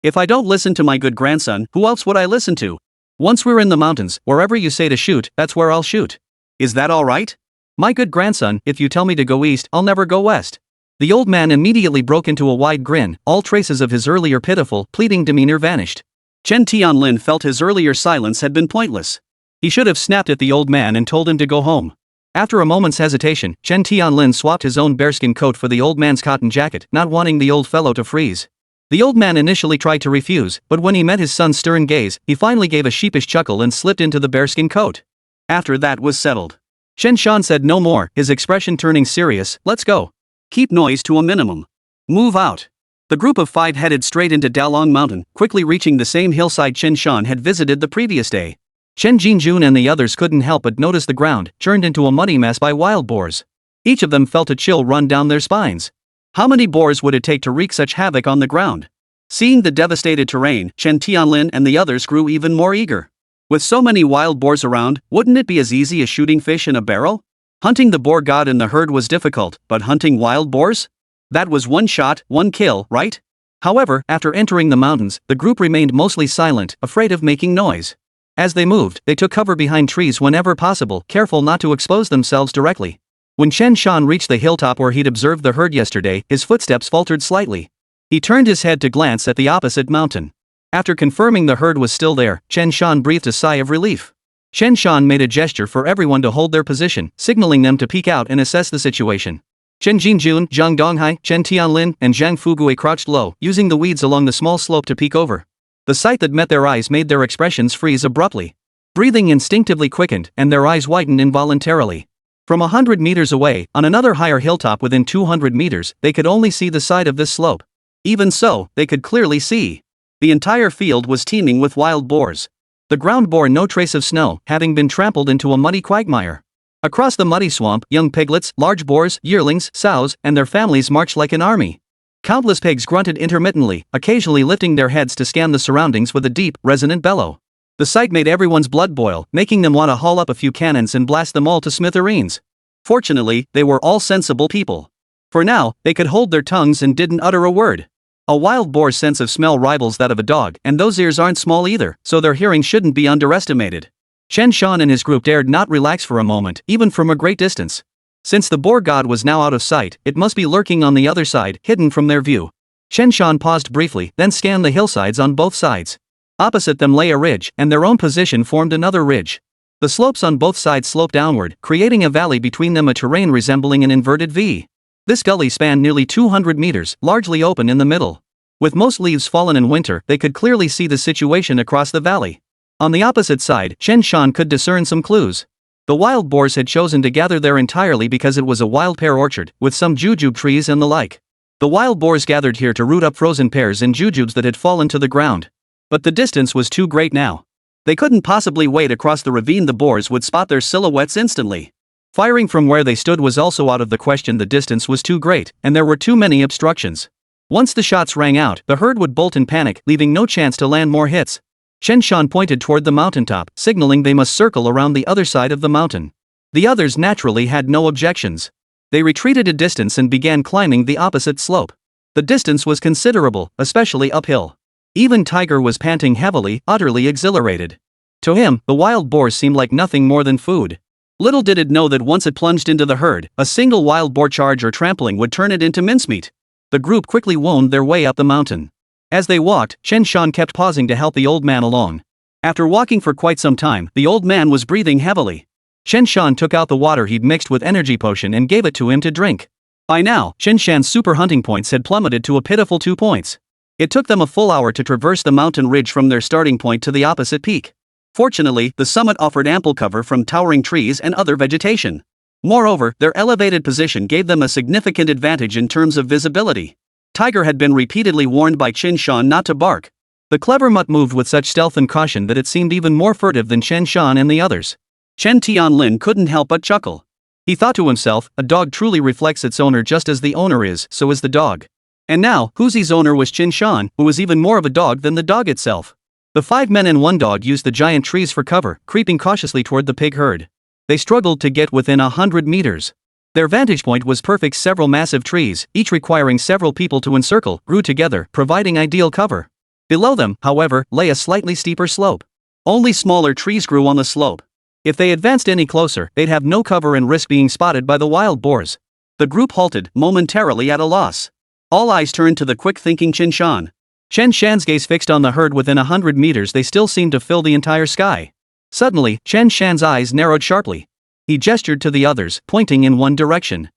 If I don't listen to my good grandson, who else would I listen to? Once we're in the mountains, wherever you say to shoot, that's where I'll shoot. Is that all right? My good grandson, if you tell me to go east, I'll never go west. The old man immediately broke into a wide grin, all traces of his earlier pitiful, pleading demeanor vanished. Chen Tianlin felt his earlier silence had been pointless. He should have snapped at the old man and told him to go home. After a moment's hesitation, Chen Tianlin swapped his own bearskin coat for the old man's cotton jacket, not wanting the old fellow to freeze. The old man initially tried to refuse, but when he met his son's stern gaze, he finally gave a sheepish chuckle and slipped into the bearskin coat. After that was settled, Chen Shan said no more, his expression turning serious. "Let's go. Keep noise to a minimum. Move out." The group of five headed straight into Dalong Mountain, quickly reaching the same hillside Chen Shan had visited the previous day. Chen Jinjun and the others couldn't help but notice the ground, churned into a muddy mess by wild boars. Each of them felt a chill run down their spines. How many boars would it take to wreak such havoc on the ground? Seeing the devastated terrain, Chen Tianlin and the others grew even more eager. With so many wild boars around, wouldn't it be as easy as shooting fish in a barrel? Hunting the boar god in the herd was difficult, but hunting wild boars? That was one shot, one kill, right? However, after entering the mountains, the group remained mostly silent, afraid of making noise. As they moved, they took cover behind trees whenever possible, careful not to expose themselves directly. When Chen Shan reached the hilltop where he'd observed the herd yesterday, his footsteps faltered slightly. He turned his head to glance at the opposite mountain. After confirming the herd was still there, Chen Shan breathed a sigh of relief. Chen Shan made a gesture for everyone to hold their position, signaling them to peek out and assess the situation. Chen Jinjun, Zhang Donghai, Chen Tianlin, and Zhang Fugui crouched low, using the weeds along the small slope to peek over. The sight that met their eyes made their expressions freeze abruptly. Breathing instinctively quickened, and their eyes widened involuntarily. From 100 meters away, on another higher hilltop within 200 meters, they could only see the side of this slope. Even so, they could clearly see. The entire field was teeming with wild boars. The ground bore no trace of snow, having been trampled into a muddy quagmire. Across the muddy swamp, young piglets, large boars, yearlings, sows, and their families marched like an army. Countless pigs grunted intermittently, occasionally lifting their heads to scan the surroundings with a deep, resonant bellow. The sight made everyone's blood boil, making them want to haul up a few cannons and blast them all to smithereens. Fortunately, they were all sensible people. For now, they could hold their tongues and didn't utter a word. A wild boar's sense of smell rivals that of a dog, and those ears aren't small either, so their hearing shouldn't be underestimated. Chen Shan and his group dared not relax for a moment, even from a great distance. Since the boar god was now out of sight, it must be lurking on the other side, hidden from their view. Chen Shan paused briefly, then scanned the hillsides on both sides. Opposite them lay a ridge, and their own position formed another ridge. The slopes on both sides sloped downward, creating a valley between them, a terrain resembling an inverted V. This gully spanned nearly 200 meters, largely open in the middle. With most leaves fallen in winter, they could clearly see the situation across the valley. On the opposite side, Chen Shan could discern some clues. The wild boars had chosen to gather there entirely because it was a wild pear orchard, with some jujube trees and the like. The wild boars gathered here to root up frozen pears and jujubes that had fallen to the ground. But the distance was too great now. They couldn't possibly wade across the ravine. The boars would spot their silhouettes instantly. Firing from where they stood was also out of the question. The distance was too great, and there were too many obstructions. Once the shots rang out, the herd would bolt in panic, leaving no chance to land more hits. Chen Shan pointed toward the mountaintop, signaling they must circle around the other side of the mountain. The others naturally had no objections. They retreated a distance and began climbing the opposite slope. The distance was considerable, especially uphill. Even Tiger was panting heavily, utterly exhilarated. To him, the wild boars seemed like nothing more than food. Little did it know that once it plunged into the herd, a single wild boar charge or trampling would turn it into mincemeat. The group quickly wound their way up the mountain. As they walked, Chen Shan kept pausing to help the old man along. After walking for quite some time, the old man was breathing heavily. Chen Shan took out the water he'd mixed with energy potion and gave it to him to drink. By now, Chen Shan's super hunting points had plummeted to a pitiful 2 points. It took them a full hour to traverse the mountain ridge from their starting point to the opposite peak. Fortunately, the summit offered ample cover from towering trees and other vegetation. Moreover, their elevated position gave them a significant advantage in terms of visibility. Tiger had been repeatedly warned by Chen Shan not to bark. The clever mutt moved with such stealth and caution that it seemed even more furtive than Chen Shan and the others. Chen Tianlin couldn't help but chuckle. He thought to himself, a dog truly reflects its owner just as the owner is, so is the dog. And now, Huzi's owner was Chen Shan, who was even more of a dog than the dog itself. The 5 men and 1 dog used the giant trees for cover, creeping cautiously toward the pig herd. They struggled to get within 100 meters. Their vantage point was perfect. Several massive trees, each requiring several people to encircle, grew together, providing ideal cover. Below them, however, lay a slightly steeper slope. Only smaller trees grew on the slope. If they advanced any closer, they'd have no cover and risk being spotted by the wild boars. The group halted, momentarily at a loss. All eyes turned to the quick-thinking Chen Shan. Chen Shan's gaze fixed on the herd within 100 meters. They still seemed to fill the entire sky. Suddenly, Chen Shan's eyes narrowed sharply. He gestured to the others, pointing in one direction.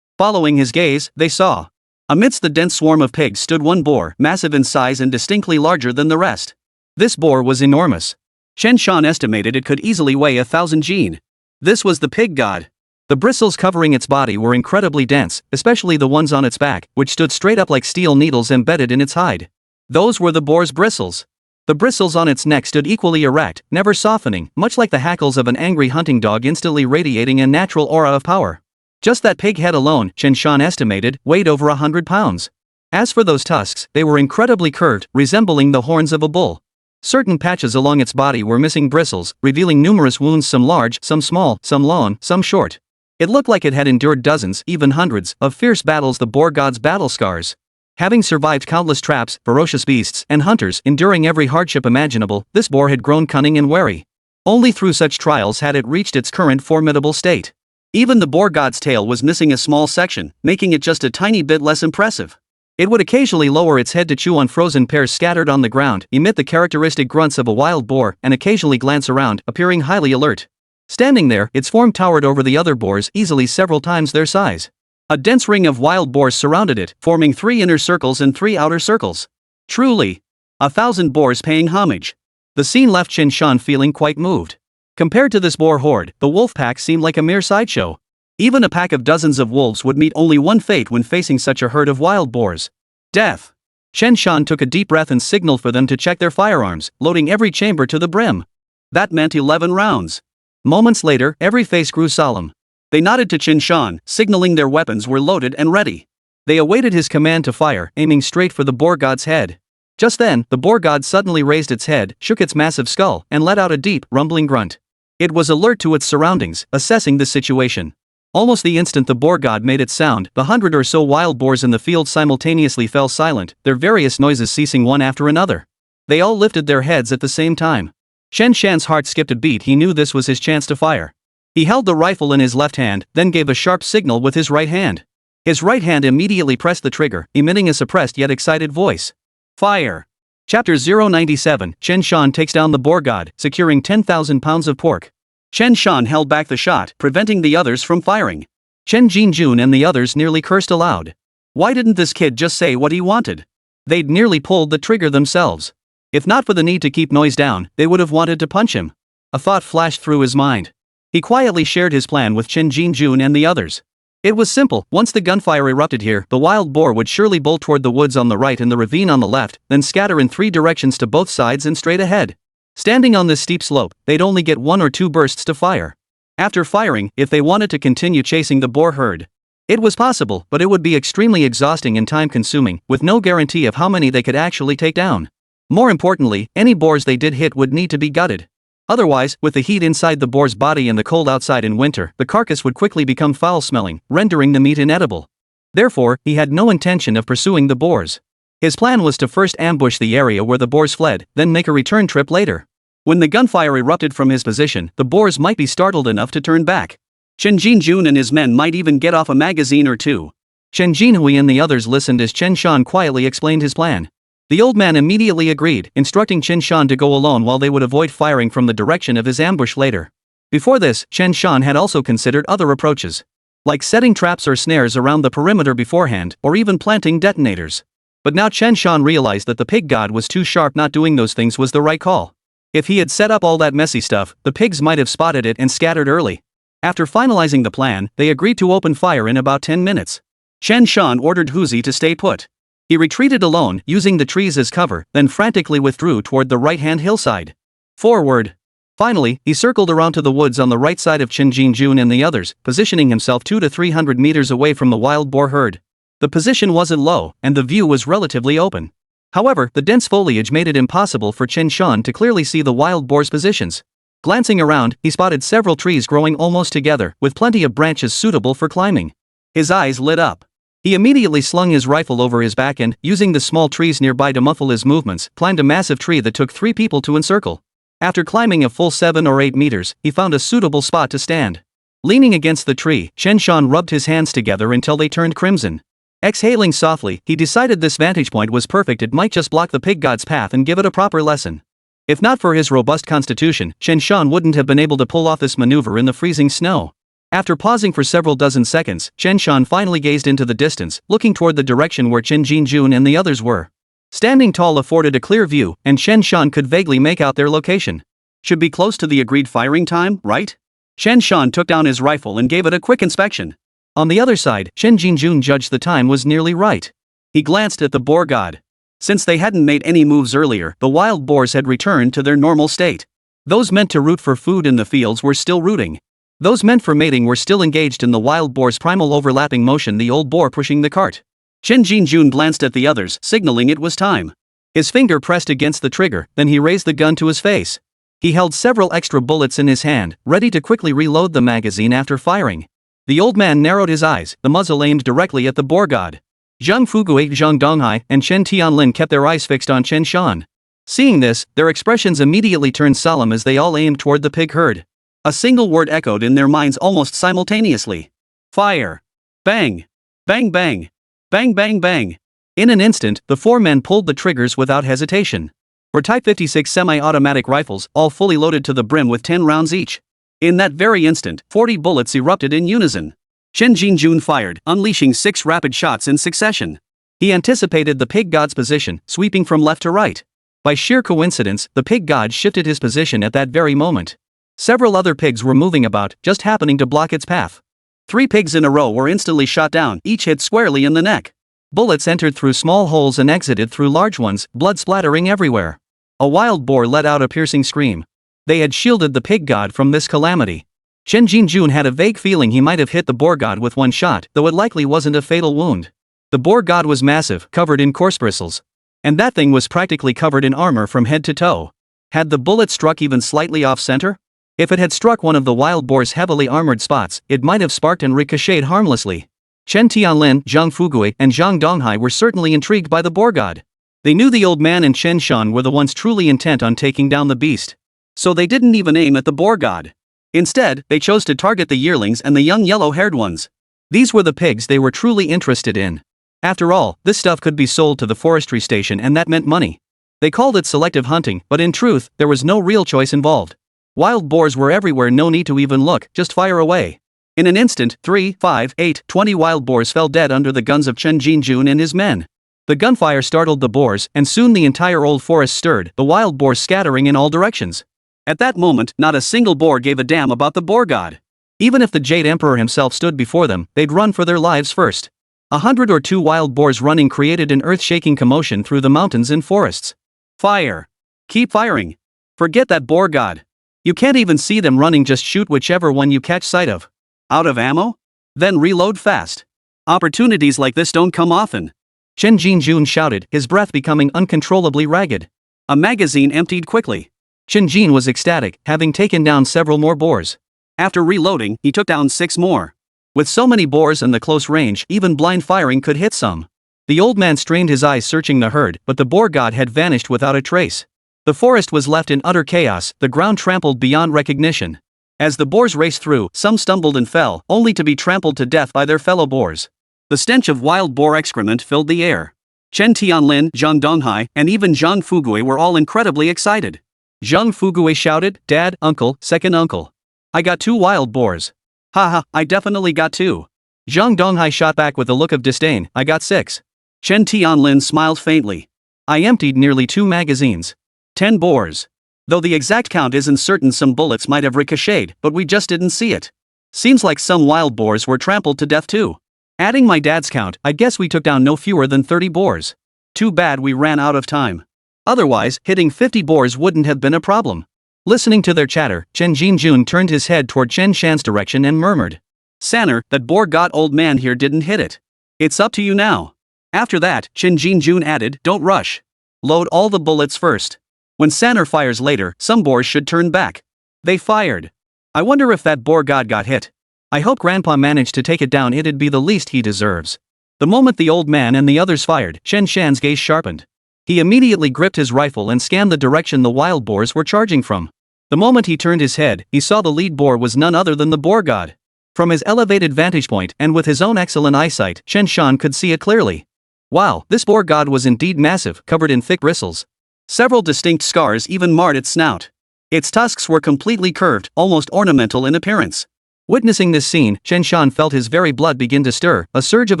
Following his gaze, they saw. Amidst the dense swarm of pigs stood one boar, massive in size and distinctly larger than the rest. This boar was enormous. Chen Shan estimated it could easily weigh 1,000 jin. This was the pig god. The bristles covering its body were incredibly dense, especially the ones on its back, which stood straight up like steel needles embedded in its hide. Those were the boar's bristles. The bristles on its neck stood equally erect, never softening, much like the hackles of an angry hunting dog, instantly radiating a natural aura of power. Just that pig head alone, Chen Shan estimated, weighed over 100 pounds. As for those tusks, they were incredibly curved, resembling the horns of a bull. Certain patches along its body were missing bristles, revealing numerous wounds, some large, some small, some long, some short. It looked like it had endured dozens, even hundreds, of fierce battles, the boar god's battle scars. Having survived countless traps, ferocious beasts, and hunters, enduring every hardship imaginable, this boar had grown cunning and wary. Only through such trials had it reached its current formidable state. Even the boar god's tail was missing a small section, making it just a tiny bit less impressive. It would occasionally lower its head to chew on frozen pears scattered on the ground, emit the characteristic grunts of a wild boar, and occasionally glance around, appearing highly alert. Standing there, its form towered over the other boars, easily several times their size. A dense ring of wild boars surrounded it, forming 3 inner circles and 3 outer circles. Truly, 1,000 boars paying homage. The scene left Chen Shan feeling quite moved. Compared to this boar horde, the wolf pack seemed like a mere sideshow. Even a pack of dozens of wolves would meet only one fate when facing such a herd of wild boars: death. Chen Shan took a deep breath and signaled for them to check their firearms, loading every chamber to the brim. That meant 11 rounds. Moments later, every face grew solemn. They nodded to Chen Shan, signaling their weapons were loaded and ready. They awaited his command to fire, aiming straight for the boar god's head. Just then, the boar god suddenly raised its head, shook its massive skull, and let out a deep, rumbling grunt. It was alert to its surroundings, assessing the situation. Almost the instant the boar god made its sound, the 100 or so wild boars in the field simultaneously fell silent, their various noises ceasing one after another. They all lifted their heads at the same time. Chen Shan's heart skipped a beat. He knew this was his chance to fire. He held the rifle in his left hand, then gave a sharp signal with his right hand. His right hand immediately pressed the trigger, emitting a suppressed yet excited voice. Fire! Chapter 097, Chen Shan takes down the boar god, securing 10,000 pounds of pork. Chen Shan held back the shot, preventing the others from firing. Chen Jinjun and the others nearly cursed aloud. Why didn't this kid just say what he wanted? They'd nearly pulled the trigger themselves. If not for the need to keep noise down, they would have wanted to punch him. A thought flashed through his mind. He quietly shared his plan with Chen Jinjun and the others. It was simple. Once the gunfire erupted here, the wild boar would surely bolt toward the woods on the right and the ravine on the left, then scatter in 3 directions to both sides and straight ahead. Standing on this steep slope, they'd only get 1 or 2 bursts to fire. After firing, if they wanted to continue chasing the boar herd, it was possible, but it would be extremely exhausting and time-consuming, with no guarantee of how many they could actually take down. More importantly, any boars they did hit would need to be gutted. Otherwise, with the heat inside the boar's body and the cold outside in winter, the carcass would quickly become foul-smelling, rendering the meat inedible.
Therefore, he had no intention of pursuing the boars. His plan was to first ambush the area where the boars fled, then make a return trip later. When the gunfire erupted from his position, the boars might be startled enough to turn back.
Chen Jin and his men might even get off a magazine or two.
Chen Jinhui and the others listened as Chen Shan quietly explained his plan. The old man immediately agreed, instructing Chen Shan to go alone while they would avoid firing from the direction of his ambush later. Before this, Chen Shan had also considered other approaches, like setting traps or snares around the perimeter beforehand, or even planting detonators. But now Chen Shan realized that the pig god was too sharp. Not doing those things was the right call. If he had set up all that messy stuff, the pigs might have spotted it and scattered early. After finalizing the plan, they agreed to open fire in about 10 minutes.
Chen Shan ordered Huzi to stay put.
He retreated alone, using the trees as cover, then frantically withdrew toward the right-hand hillside. Forward. Finally, he circled around to the woods on the right side of Chen Jinjun and the others, positioning himself 200 to 300 meters away from the wild boar herd. The position wasn't low, and the view was relatively open. However, the dense foliage made it impossible for Chen Shan to clearly see the wild boar's positions. Glancing around, he spotted several trees growing almost together, with plenty of branches suitable for climbing. His eyes lit up. He immediately slung his rifle over his back and, using the small trees nearby to muffle his movements, climbed a massive tree that took 3 people to encircle. After climbing a full 7 or 8 meters, he found a suitable spot to stand. Leaning against the tree, Chen Shan rubbed his hands together until they turned crimson. Exhaling softly, he decided this vantage point was perfect. It might just block the pig god's path and give it a proper lesson. If not for his robust constitution, Chen Shan wouldn't have been able to pull off this maneuver in the freezing snow. After pausing for several dozen seconds, Chen Shan finally gazed into the distance, looking toward the direction where Chen Jinjun and the others were. Standing tall afforded a clear view, and Chen Shan could vaguely make out their location.
Should be close to the agreed firing time, right? Chen Shan took down his rifle and gave it a quick inspection.
On the other side, Chen Jinjun judged the time was nearly right.
He glanced at the boar god. Since they hadn't made any moves earlier, the wild boars had returned to their normal state.
Those meant to root for food in the fields were still rooting. Those meant for mating were still engaged in the wild boar's primal overlapping motion, the old boar pushing the cart.
Chen Jinjun glanced at the others, signaling it was time.
His finger pressed against the trigger, then he raised the gun to his face. He held several extra bullets in his hand, ready to quickly reload the magazine after firing. The old man narrowed his eyes, the muzzle aimed directly at the boar god. Zhang Fugui, Zhang Donghai, and Chen Tianlin kept their eyes fixed on Chen Shan. Seeing this, their expressions immediately turned solemn as they all aimed toward the pig herd.
A single word echoed in their minds almost simultaneously. Fire! Bang! Bang bang! Bang bang bang!
In an instant, the 4 men pulled the triggers without hesitation. Were Type 56 semi-automatic rifles, all fully loaded to the brim with 10 rounds each.
In that very instant, 40 bullets erupted in unison. Chen Jinjun fired, unleashing 6 rapid shots in succession.
He anticipated the pig god's position, sweeping from left to right. By sheer coincidence, the pig god shifted his position at that very moment. Several other pigs were moving about, just happening to block its path.
3 pigs in a row were instantly shot down, each hit squarely in the neck.
Bullets entered through small holes and exited through large ones, blood splattering everywhere. A wild boar let out a piercing scream. They had shielded the pig god from this calamity. Chen Jinjun had a vague feeling he might have hit the boar god with one shot, though it likely wasn't a fatal wound. The boar god was massive, covered in coarse bristles. And that thing was practically covered in armor from head to toe. Had the bullet struck even slightly off-center? If it had struck one of the wild boar's heavily armored spots, it might have sparked and ricocheted harmlessly. Chen Tianlin, Zhang Fugui, and Zhang Donghai were certainly intrigued by the boar god. They knew the old man and Chen Shan were the ones truly intent on taking down the beast.
So they didn't even aim at the boar god. Instead, they chose to target the yearlings and the young yellow-haired ones.
These were the pigs they were truly interested in. After all, this stuff could be sold to the forestry station, and that meant money. They called it selective hunting, but in truth, there was no real choice involved. Wild boars were everywhere, no need to even look, just fire away. In an instant, 3, 5, 8, 20 wild boars fell dead under the guns of Chen Jinjun and his men. The gunfire startled the boars, and soon the entire old forest stirred, the wild boars scattering in all directions.
At that moment, not a single boar gave a damn about the boar god.
Even if the Jade Emperor himself stood before them, they'd run for their lives first. 100 or 2 wild boars running created an earth-shaking commotion through the mountains and forests.
Fire! Keep firing! Forget that boar god.
You can't even see them running, just shoot whichever one you catch sight of.
Out of ammo? Then reload fast. Opportunities like this don't come often.
Chen Jinjun shouted, his breath becoming uncontrollably ragged.
A magazine emptied quickly.
Chen Jin was ecstatic, having taken down several more boars.
After reloading, he took down 6 more. With so many boars and the close range, even blind firing could hit some. The old man strained his eyes searching the herd, but the boar god had vanished without a trace. The forest was left in utter chaos, the ground trampled beyond recognition. As the boars raced through, some stumbled and fell, only to be trampled to death by their fellow boars. The stench of wild boar excrement filled the air. Chen Tianlin, Zhang Donghai, and even Zhang Fugui were all incredibly excited. Zhang Fugui shouted, "Dad, uncle, second uncle. I got 2 wild boars." "Haha, I definitely got 2. Zhang Donghai shot back with a look of disdain, "I got 6. Chen Tianlin smiled faintly. "I emptied nearly 2 magazines. 10 boars. Though the exact count isn't certain, some bullets might have ricocheted, but we just didn't see it. Seems like some wild boars were trampled to death too. Adding my dad's count, I guess we took down no fewer than 30 boars. Too bad we ran out of time. Otherwise, hitting 50 boars wouldn't have been a problem." Listening to their chatter, Chen Jinjun turned his head toward Chen Shan's direction and murmured, "Sanner, that boar god old man here didn't hit it. It's up to you now." After that, Chen Jinjun added, "Don't rush. Load all the bullets first. When Sanner fires later, some boars should turn back." They fired. "I wonder if that boar god got hit. I hope Grandpa managed to take it down, it'd be the least he deserves." The moment the old man and the others fired, Chen Shan's gaze sharpened. He immediately gripped his rifle and scanned the direction the wild boars were charging from. The moment he turned his head, he saw the lead boar was none other than the boar god. From his elevated vantage point and with his own excellent eyesight, Chen Shan could see it clearly. Wow, this boar god was indeed massive, covered in thick bristles. Several distinct scars even marred its snout. Its tusks were completely curved, almost ornamental in appearance. Witnessing this scene, Chen Shan felt his very blood begin to stir, a surge of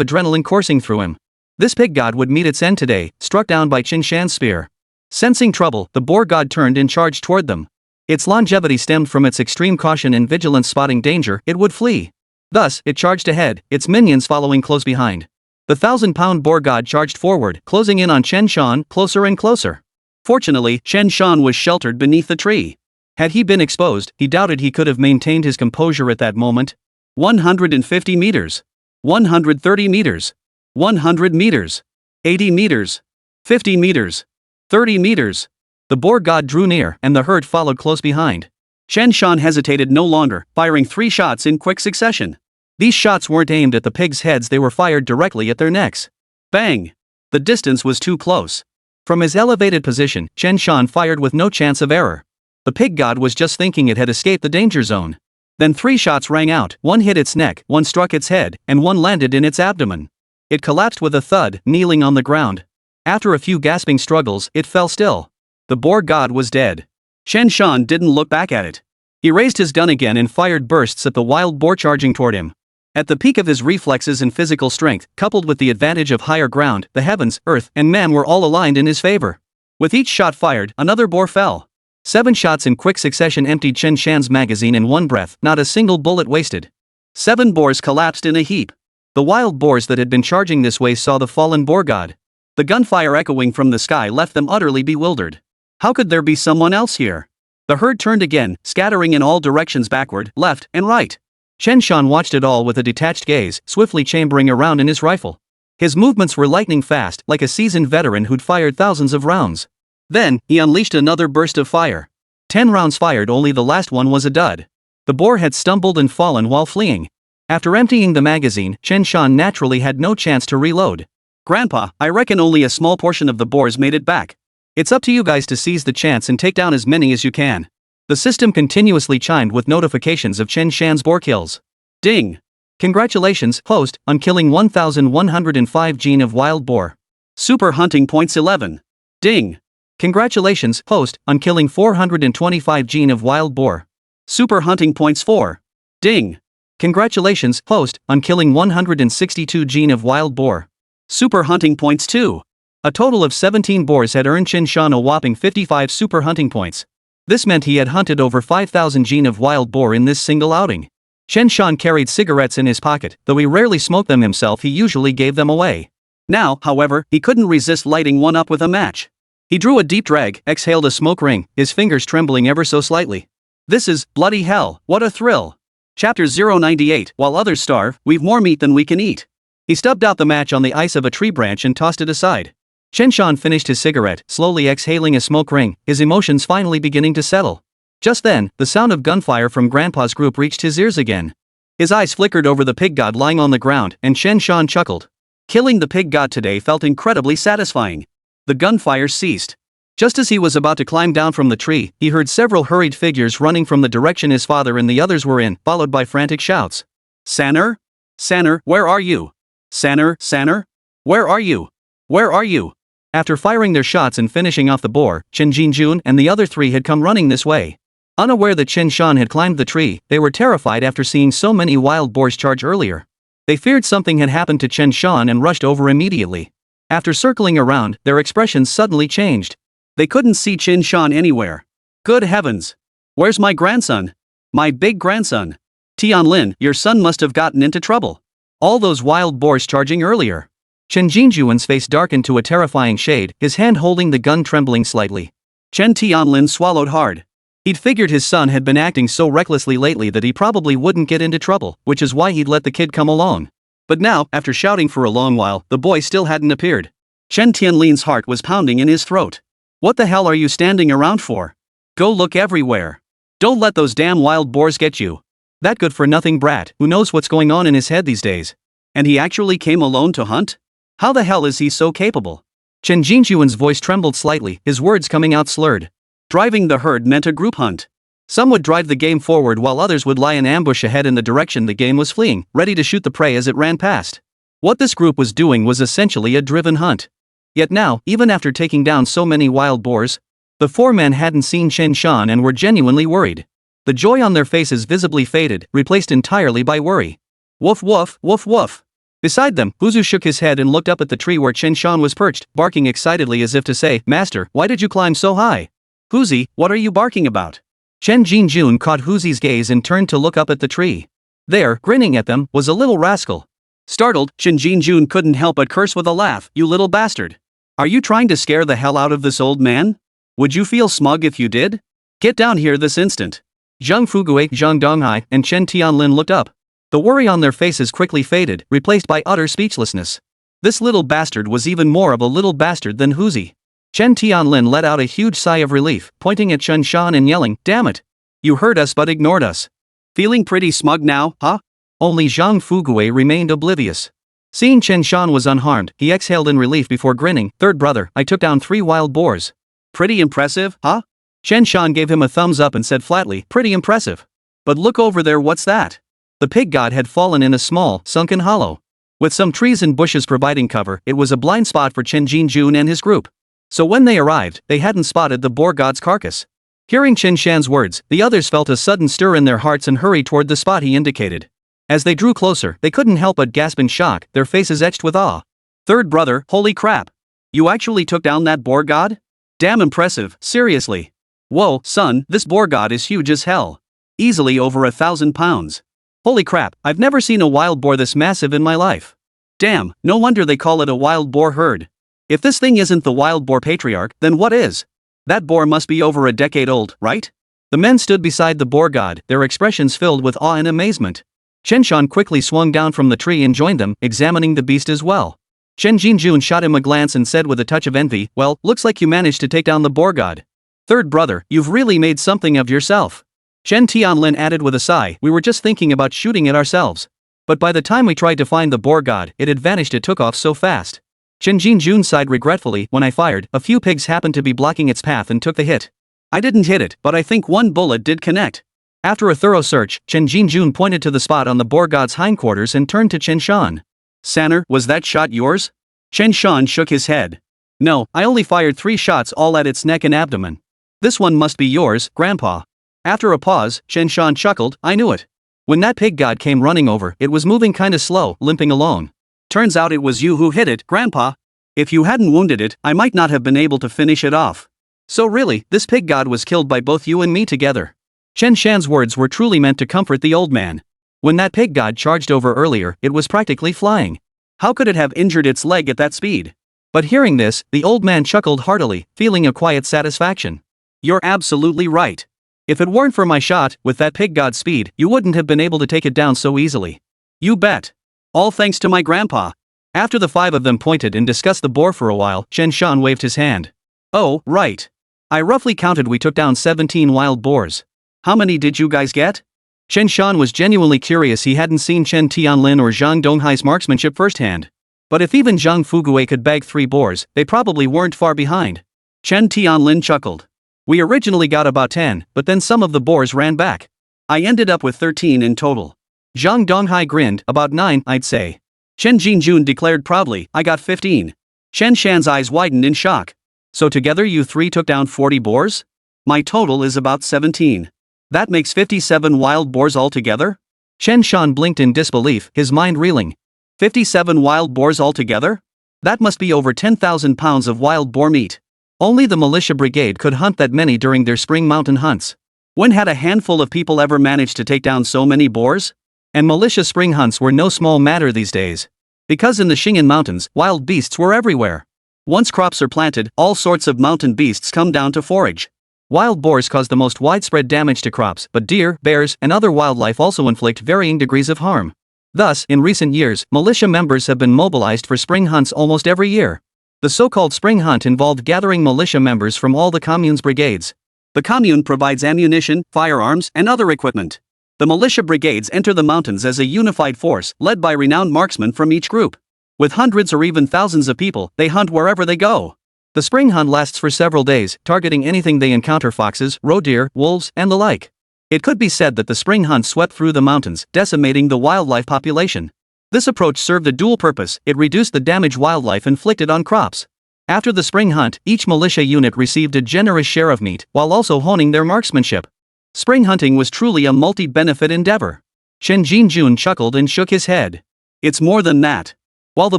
adrenaline coursing through him. This pig god would meet its end today, struck down by Chen Shan's spear. Sensing trouble, the boar god turned and charged toward them. Its longevity stemmed from its extreme caution and vigilance. Spotting danger, it would flee. Thus, it charged ahead, its minions following close behind. The 1,000-pound boar god charged forward, closing in on Chen Shan, closer and closer. Fortunately, Chen Shan was sheltered beneath the tree. Had he been exposed, he doubted he could have maintained his composure at that moment. 150 meters. 130 meters. 100 meters. 80 meters. 50 meters. 30 meters. The boar god drew near, and the herd followed close behind. Chen Shan hesitated no longer, firing 3 shots in quick succession. These shots weren't aimed at the pigs' heads, they were fired directly at their necks. Bang! The distance was too close. From his elevated position, Chen Shan fired with no chance of error. The pig god was just thinking it had escaped the danger zone. Then 3 shots rang out, one hit its neck, one struck its head, and one landed in its abdomen. It collapsed with a thud, kneeling on the ground. After a few gasping struggles, it fell still. The boar god was dead. Chen Shan didn't look back at it. He raised his gun again and fired bursts at the wild boar charging toward him. At the peak of his reflexes and physical strength, coupled with the advantage of higher ground, the heavens, earth, and man were all aligned in his favor. With each shot fired, another boar fell. 7 shots in quick succession emptied Chen Shan's magazine in one breath, not a single bullet wasted. 7 boars collapsed in a heap. The wild boars that had been charging this way saw the fallen boar god. The gunfire echoing from the sky left them utterly bewildered. How could there be someone else here? The herd turned again, scattering in all directions, backward, left, and right. Chen Shan watched it all with a detached gaze, swiftly chambering around in his rifle. His movements were lightning fast, like a seasoned veteran who'd fired thousands of rounds. Then, he unleashed another burst of fire. 10 rounds fired, only the last one was a dud. The boar had stumbled and fallen while fleeing. After emptying the magazine, Chen Shan naturally had no chance to reload. "Grandpa, I reckon only a small portion of the boars made it back. It's up to you guys to seize the chance and take down as many as you can." The system continuously chimed with notifications of Chen Shan's boar kills. Ding! Congratulations, host, on killing 1,105 gene of wild boar. Super hunting points 11. Ding! Congratulations, host, on killing 425 gene of wild boar. Super hunting points 4. Ding! Congratulations, host, on killing 162 gene of wild boar. Super hunting points 2. A total of 17 boars had earned Chen Shan a whopping 55 super hunting points. This meant he had hunted over 5,000 gene of wild boar in this single outing. Chen Shan carried cigarettes in his pocket, though he rarely smoked them himself, he usually gave them away. Now, however, he couldn't resist lighting one up with a match. He drew a deep drag, exhaled a smoke ring, his fingers trembling ever so slightly. This is, bloody hell, what a thrill. Chapter 098, While others starve, we've more meat than we can eat. He stubbed out the match on the ice of a tree branch and tossed it aside. Chen Shan finished his cigarette, slowly exhaling a smoke ring, his emotions finally beginning to settle. Just then, the sound of gunfire from Grandpa's group reached his ears again. His eyes flickered over the pig god lying on the ground, and Chen Shan chuckled. Killing the pig god today felt incredibly satisfying. The gunfire ceased. Just as he was about to climb down from the tree, he heard several hurried figures running from the direction his father and the others were in, followed by frantic shouts. San'er? San'er, where are you? San'er, San'er? Where are you? Where are you? After firing their shots and finishing off the boar, Chen Jinjun and the other three had come running this way. Unaware that Chen Shan had climbed the tree, they were terrified after seeing so many wild boars charge earlier. They feared something had happened to Chen Shan and rushed over immediately. After circling around, their expressions suddenly changed. They couldn't see Chen Shan anywhere. Good heavens! Where's my grandson? My big grandson? Tianlin, your son must have gotten into trouble. All those wild boars charging earlier. Chen Jinjuan's face darkened to a terrifying shade, his hand holding the gun trembling slightly. Chen Tianlin swallowed hard. He'd figured his son had been acting so recklessly lately that he probably wouldn't get into trouble, which is why he'd let the kid come along. But now, after shouting for a long while, the boy still hadn't appeared. Chen Tianlin's heart was pounding in his throat. What the hell are you standing around for? Go look everywhere. Don't let those damn wild boars get you. That good-for-nothing brat, who knows what's going on in his head these days? And he actually came alone to hunt? How the hell is he so capable? Chen Jinjuan's voice trembled slightly, his words coming out slurred. Driving the herd meant a group hunt. Some would drive the game forward while others would lie in ambush ahead in the direction the game was fleeing, ready to shoot the prey as it ran past. What this group was doing was essentially a driven hunt. Yet now, even after taking down so many wild boars, the four men hadn't seen Chen Shan and were genuinely worried. The joy on their faces visibly faded, replaced entirely by worry. Woof woof, woof woof. Beside them, Huzu shook his head and looked up at the tree where Chen Shan was perched, barking excitedly as if to say, Master, why did you climb so high? Huzi, what are you barking about? Chen Jinjun caught Huzi's gaze and turned to look up at the tree. There, grinning at them, was a little rascal. Startled, Chen Jinjun couldn't help but curse with a laugh, you little bastard. Are you trying to scare the hell out of this old man? Would you feel smug if you did? Get down here this instant. Zhang Fugue, Zhang Donghai, and Chen Tianlin looked up. The worry on their faces quickly faded, replaced by utter speechlessness. This little bastard was even more of a little bastard than Huzi. Chen Tianlin let out a huge sigh of relief, pointing at Chen Shan and yelling, damn it! You heard us but ignored us. Feeling pretty smug now, huh? Only Zhang Fugue remained oblivious. Seeing Chen Shan was unharmed, he exhaled in relief before grinning, third brother, I took down 3 wild boars. Pretty impressive, huh? Chen Shan gave him a thumbs up and said flatly, pretty impressive. But look over there, what's that? The pig god had fallen in a small, sunken hollow. With some trees and bushes providing cover, it was a blind spot for Chen Jinjun and his group. So when they arrived, they hadn't spotted the boar god's carcass. Hearing Chen Shan's words, the others felt a sudden stir in their hearts and hurried toward the spot he indicated. As they drew closer, they couldn't help but gasp in shock, their faces etched with awe. Third brother, holy crap! You actually took down that boar god? Damn impressive, seriously. Whoa, son, this boar god is huge as hell. Easily over 1,000 pounds. Holy crap, I've never seen a wild boar this massive in my life. Damn, no wonder they call it a wild boar herd. If this thing isn't the wild boar patriarch, then what is? That boar must be over a decade old, right? The men stood beside the boar god, their expressions filled with awe and amazement. Chen Shan quickly swung down from the tree and joined them, examining the beast as well. Chen Jinjun shot him a glance and said with a touch of envy, well, looks like you managed to take down the boar god. Third brother, you've really made something of yourself. Chen Tianlin added with a sigh, we were just thinking about shooting it ourselves. But by the time we tried to find the boar god, it had vanished, it took off so fast. Chen Jinjun sighed regretfully, when I fired, a few pigs happened to be blocking its path and took the hit. I didn't hit it, but I think one bullet did connect. After a thorough search, Chen Jinjun pointed to the spot on the boar god's hindquarters and turned to Chen Shan. San'er, was that shot yours? Chen Shan shook his head. No, I only fired 3 shots all at its neck and abdomen. This one must be yours, Grandpa. After a pause, Chen Shan chuckled, I knew it. When that pig god came running over, it was moving kinda slow, limping along. Turns out it was you who hit it, Grandpa. If you hadn't wounded it, I might not have been able to finish it off. So really, this pig god was killed by both you and me together. Chen Shan's words were truly meant to comfort the old man. When that pig god charged over earlier, it was practically flying. How could it have injured its leg at that speed? But hearing this, the old man chuckled heartily, feeling a quiet satisfaction. You're absolutely right. If it weren't for my shot, with that pig god's speed, you wouldn't have been able to take it down so easily. You bet. All thanks to my grandpa. After the 5 of them pointed and discussed the boar for a while, Chen Shan waved his hand. Oh, right. I roughly counted we took down 17 wild boars. How many did you guys get?
Chen Shan was genuinely curious. He hadn't seen Chen Tianlin or Zhang Donghai's marksmanship firsthand. But if even Zhang Fugui could bag 3 boars, they probably weren't far behind.
Chen Tianlin chuckled.
We originally got about 10, but then some of the boars ran back.
I ended up with 13 in total.
Zhang Donghai grinned, about 9, I'd say.
Chen Jinjun declared proudly, I got 15. Chen Shan's eyes widened in shock.
So together you 3 took down 40 boars?
My total is about 17. That makes 57 wild boars altogether?
Chen Shan blinked in disbelief, his mind reeling.
57 wild boars altogether? That must be over 10,000 pounds of wild boar meat.
Only the militia brigade could hunt that many during their spring mountain hunts.
When had a handful of people ever managed to take down so many boars?
And militia spring hunts were no small matter these days. Because in the Xing'an Mountains, wild beasts were everywhere.
Once crops are planted, all sorts of mountain beasts come down to forage.
Wild boars cause the most widespread damage to crops, but deer, bears, and other wildlife also inflict varying degrees of harm. Thus, in recent years, militia members have been mobilized for spring hunts almost every year. The so-called spring hunt involved gathering militia members from all the commune's brigades.
The commune provides ammunition, firearms, and other equipment. The militia brigades enter the mountains as a unified force, led by renowned marksmen from each group. With hundreds or even thousands of people, they hunt wherever they go.
The spring hunt lasts for several days, targeting anything they encounter: foxes, roe deer, wolves, and the like. It could be said that the spring hunt swept through the mountains, decimating the wildlife population. This approach served a dual purpose: it reduced the damage wildlife inflicted on crops. After the spring hunt, each militia unit received a generous share of meat, while also honing their marksmanship. Spring hunting was truly a multi-benefit endeavor. Chen Jinjun chuckled and shook his head.
It's more than that.
While the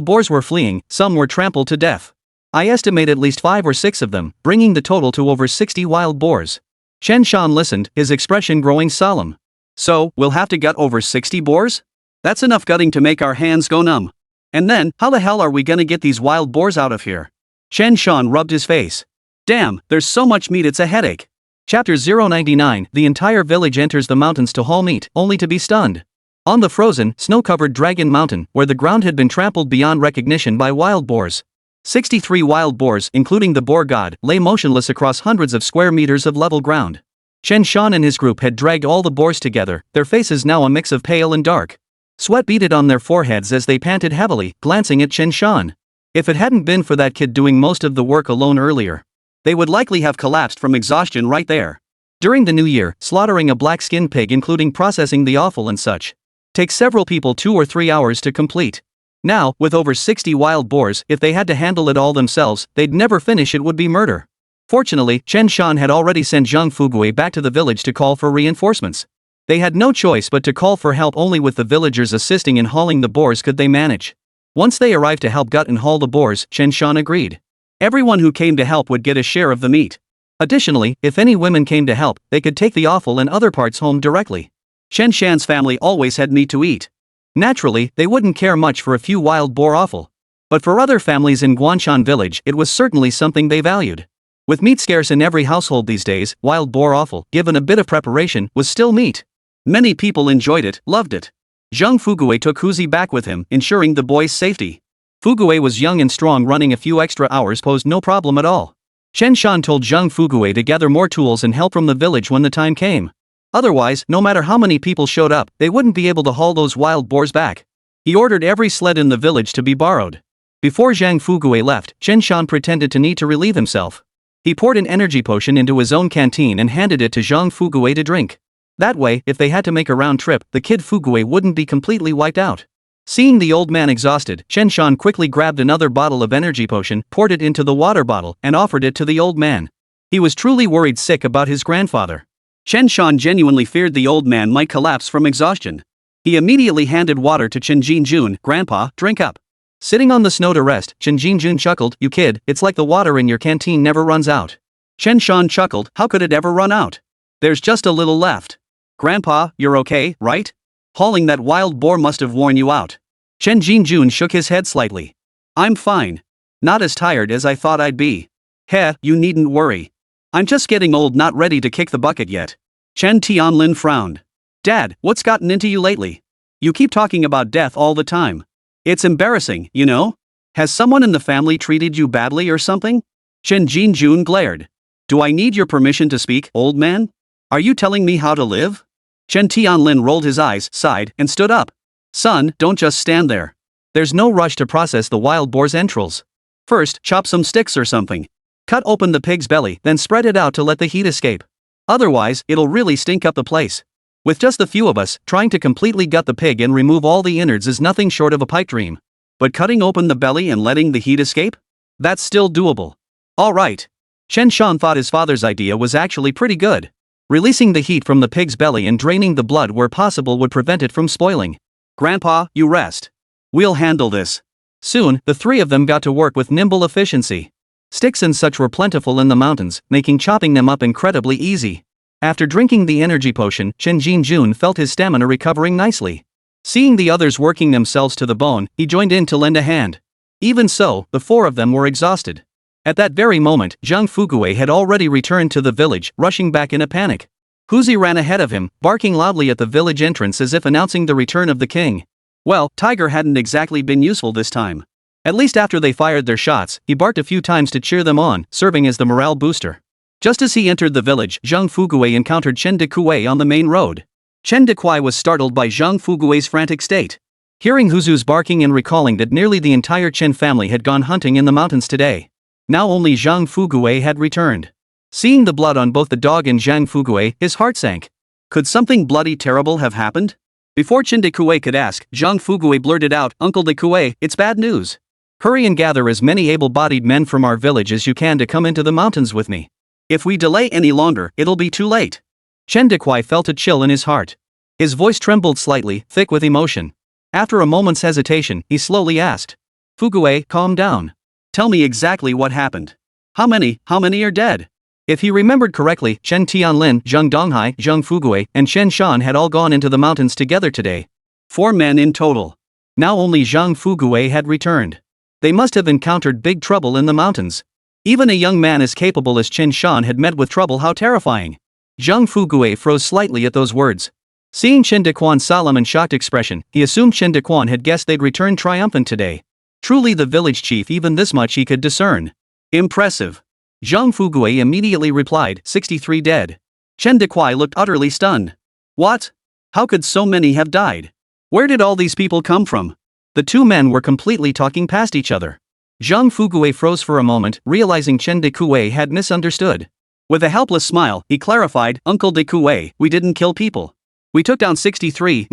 boars were fleeing, some were trampled to death. I estimate at least 5 or 6 of them, bringing the total to over 60 wild boars. Chen Shan listened, his expression growing solemn.
So, we'll have to gut over 60 boars? That's enough gutting to make our hands go numb. And then, how the hell are we gonna get these wild boars out of here?
Chen Shan rubbed his face.
Damn, there's so much meat it's a headache.
Chapter 099. The entire village enters the mountains to haul meat, only to be stunned. On the frozen, snow-covered Dragon Mountain, where the ground had been trampled beyond recognition by wild boars. 63 wild boars, including the boar god, lay motionless across hundreds of square meters of level ground. Chen Shan and his group had dragged all the boars together, their faces now a mix of pale and dark. Sweat beaded on their foreheads as they panted heavily, glancing at Chen Shan. If it hadn't been for that kid doing most of the work alone earlier,
they would likely have collapsed from exhaustion right there.
During the new year, slaughtering a black-skinned pig, including processing the offal and such, takes several people 2 or 3 hours to complete. Now, with over 60 wild boars, if they had to handle it all themselves, they'd never finish. It would be murder. Fortunately, Chen Shan had already sent Zhang Fugui back to the village to call for reinforcements. They had no choice but to call for help. Only with the villagers assisting in hauling the boars could they manage. Once they arrived to help gut and haul the boars, Chen Shan agreed.
Everyone who came to help would get a share of the meat.
Additionally, if any women came to help, they could take the offal and other parts home directly.
Chen Shan's family always had meat to eat.
Naturally, they wouldn't care much for a few wild boar offal. But for other families in Guanshan village, it was certainly something they valued. With meat scarce in every household these days, wild boar offal, given a bit of preparation, was still meat.
Many people enjoyed it, loved it. Zhang Fugui took Huzi back with him, ensuring the boy's safety.
Fugui was young and strong. Running a few extra hours posed no problem at all. Chen Shan told Zhang Fugui to gather more tools and help from the village when the time came. Otherwise, no matter how many people showed up, they wouldn't be able to haul those wild boars back. He ordered every sled in the village to be borrowed. Before Zhang Fugui left, Chen Shan pretended to need to relieve himself. He poured an energy potion into his own canteen and handed it to Zhang Fugui to drink. That way, if they had to make a round trip, the kid Fugui wouldn't be completely wiped out. Seeing the old man exhausted, Chen Shan quickly grabbed another bottle of energy potion, poured it into the water bottle, and offered it to the old man. He was truly worried sick about his grandfather.
Chen Shan genuinely feared the old man might collapse from exhaustion. He immediately handed water to Chen Jinjun. Grandpa, drink up.
Sitting on the snow to rest, Chen Jinjun chuckled. You kid, it's like the water in your canteen never runs out.
Chen Shan chuckled. How could it ever run out? There's just a little left. Grandpa, you're okay, right? Hauling that wild boar must have worn you out.
Chen Jinjun shook his head slightly.
I'm fine. Not as tired as I thought I'd be. Heh, you needn't worry. I'm just getting old, not ready to kick the bucket yet. Chen Tianlin frowned. Dad, what's gotten into you lately? You keep talking about death all the time. It's embarrassing, you know? Has someone in the family treated you badly or something? Chen Jinjun glared. Do I need your permission to speak, old man? Are you telling me how to live? Chen Tianlin rolled his eyes, sighed, and stood up. Son, don't just stand there. There's no rush to process the wild boar's entrails. First, chop some sticks or something. Cut open the pig's belly, then spread it out to let the heat escape. Otherwise, it'll really stink up the place. With just the few of us, trying to completely gut the pig and remove all the innards is nothing short of a pipe dream. But cutting open the belly and letting the heat escape? That's still doable. All right. Chen Shan thought his father's idea was actually pretty good. Releasing the heat from the pig's belly and draining the blood where possible would prevent it from spoiling. Grandpa, you rest. We'll handle this. Soon, the three of them got to work with nimble efficiency. Sticks and such were plentiful in the mountains, making chopping them up incredibly easy. After drinking the energy potion, Chen Jun felt his stamina recovering nicely. Seeing the others working themselves to the bone, he joined in to lend a hand. Even so, the four of them were exhausted. At that very moment, Zhang Fuguei had already returned to the village, rushing back in a panic. Huzi ran ahead of him, barking loudly at the village entrance as if announcing the return of the king. Well, Tiger hadn't exactly been useful this time. At least after they fired their shots, he barked a few times to cheer them on, serving as the morale booster. Just as he entered the village, Zhang Fuguei encountered Chen Dekuei on the main road. Chen Dekuei was startled by Zhang Fuguei's frantic state. Hearing Huzu's barking and recalling that nearly the entire Chen family had gone hunting in the mountains today. Now only Zhang Fuguei had returned. Seeing the blood on both the dog and Zhang Fuguei, his heart sank. Could something bloody terrible have happened? Before Chen Dekuei could ask, Zhang Fuguei blurted out, "Uncle Dekuei, it's bad news. Hurry and gather as many able-bodied men from our village as you can to come into the mountains with me. If we delay any longer, it'll be too late." Chen Dekuei felt a chill in his heart. His voice trembled slightly, thick with emotion. After a moment's hesitation, he slowly asked, "Fuguei, calm down. Tell me exactly what happened. How many are dead?" If he remembered correctly, Chen Tianlin, Zheng Donghai, Zhang Fuguei, and Chen Shan had all gone into the mountains together today. 4 men in total. Now only Zhang Fuguei had returned. They must have encountered big trouble in the mountains. Even a young man as capable as Chen Shan had met with trouble. How terrifying. Zhang Fuguei froze slightly at those words. Seeing Chen Dequan's solemn and shocked expression, he assumed Chen Dequan had guessed they'd return triumphant today. Truly the village chief, even this much he could discern. Impressive. Zhang Fuguei immediately replied, 63 dead. Chen Dequai looked utterly stunned. What? How could so many have died? Where did all these people come from? The two men were completely talking past each other. Zhang Fuguei froze for a moment, realizing Chen Dequai had misunderstood. With a helpless smile, he clarified, "Uncle Dequai, we didn't kill people. We took down 63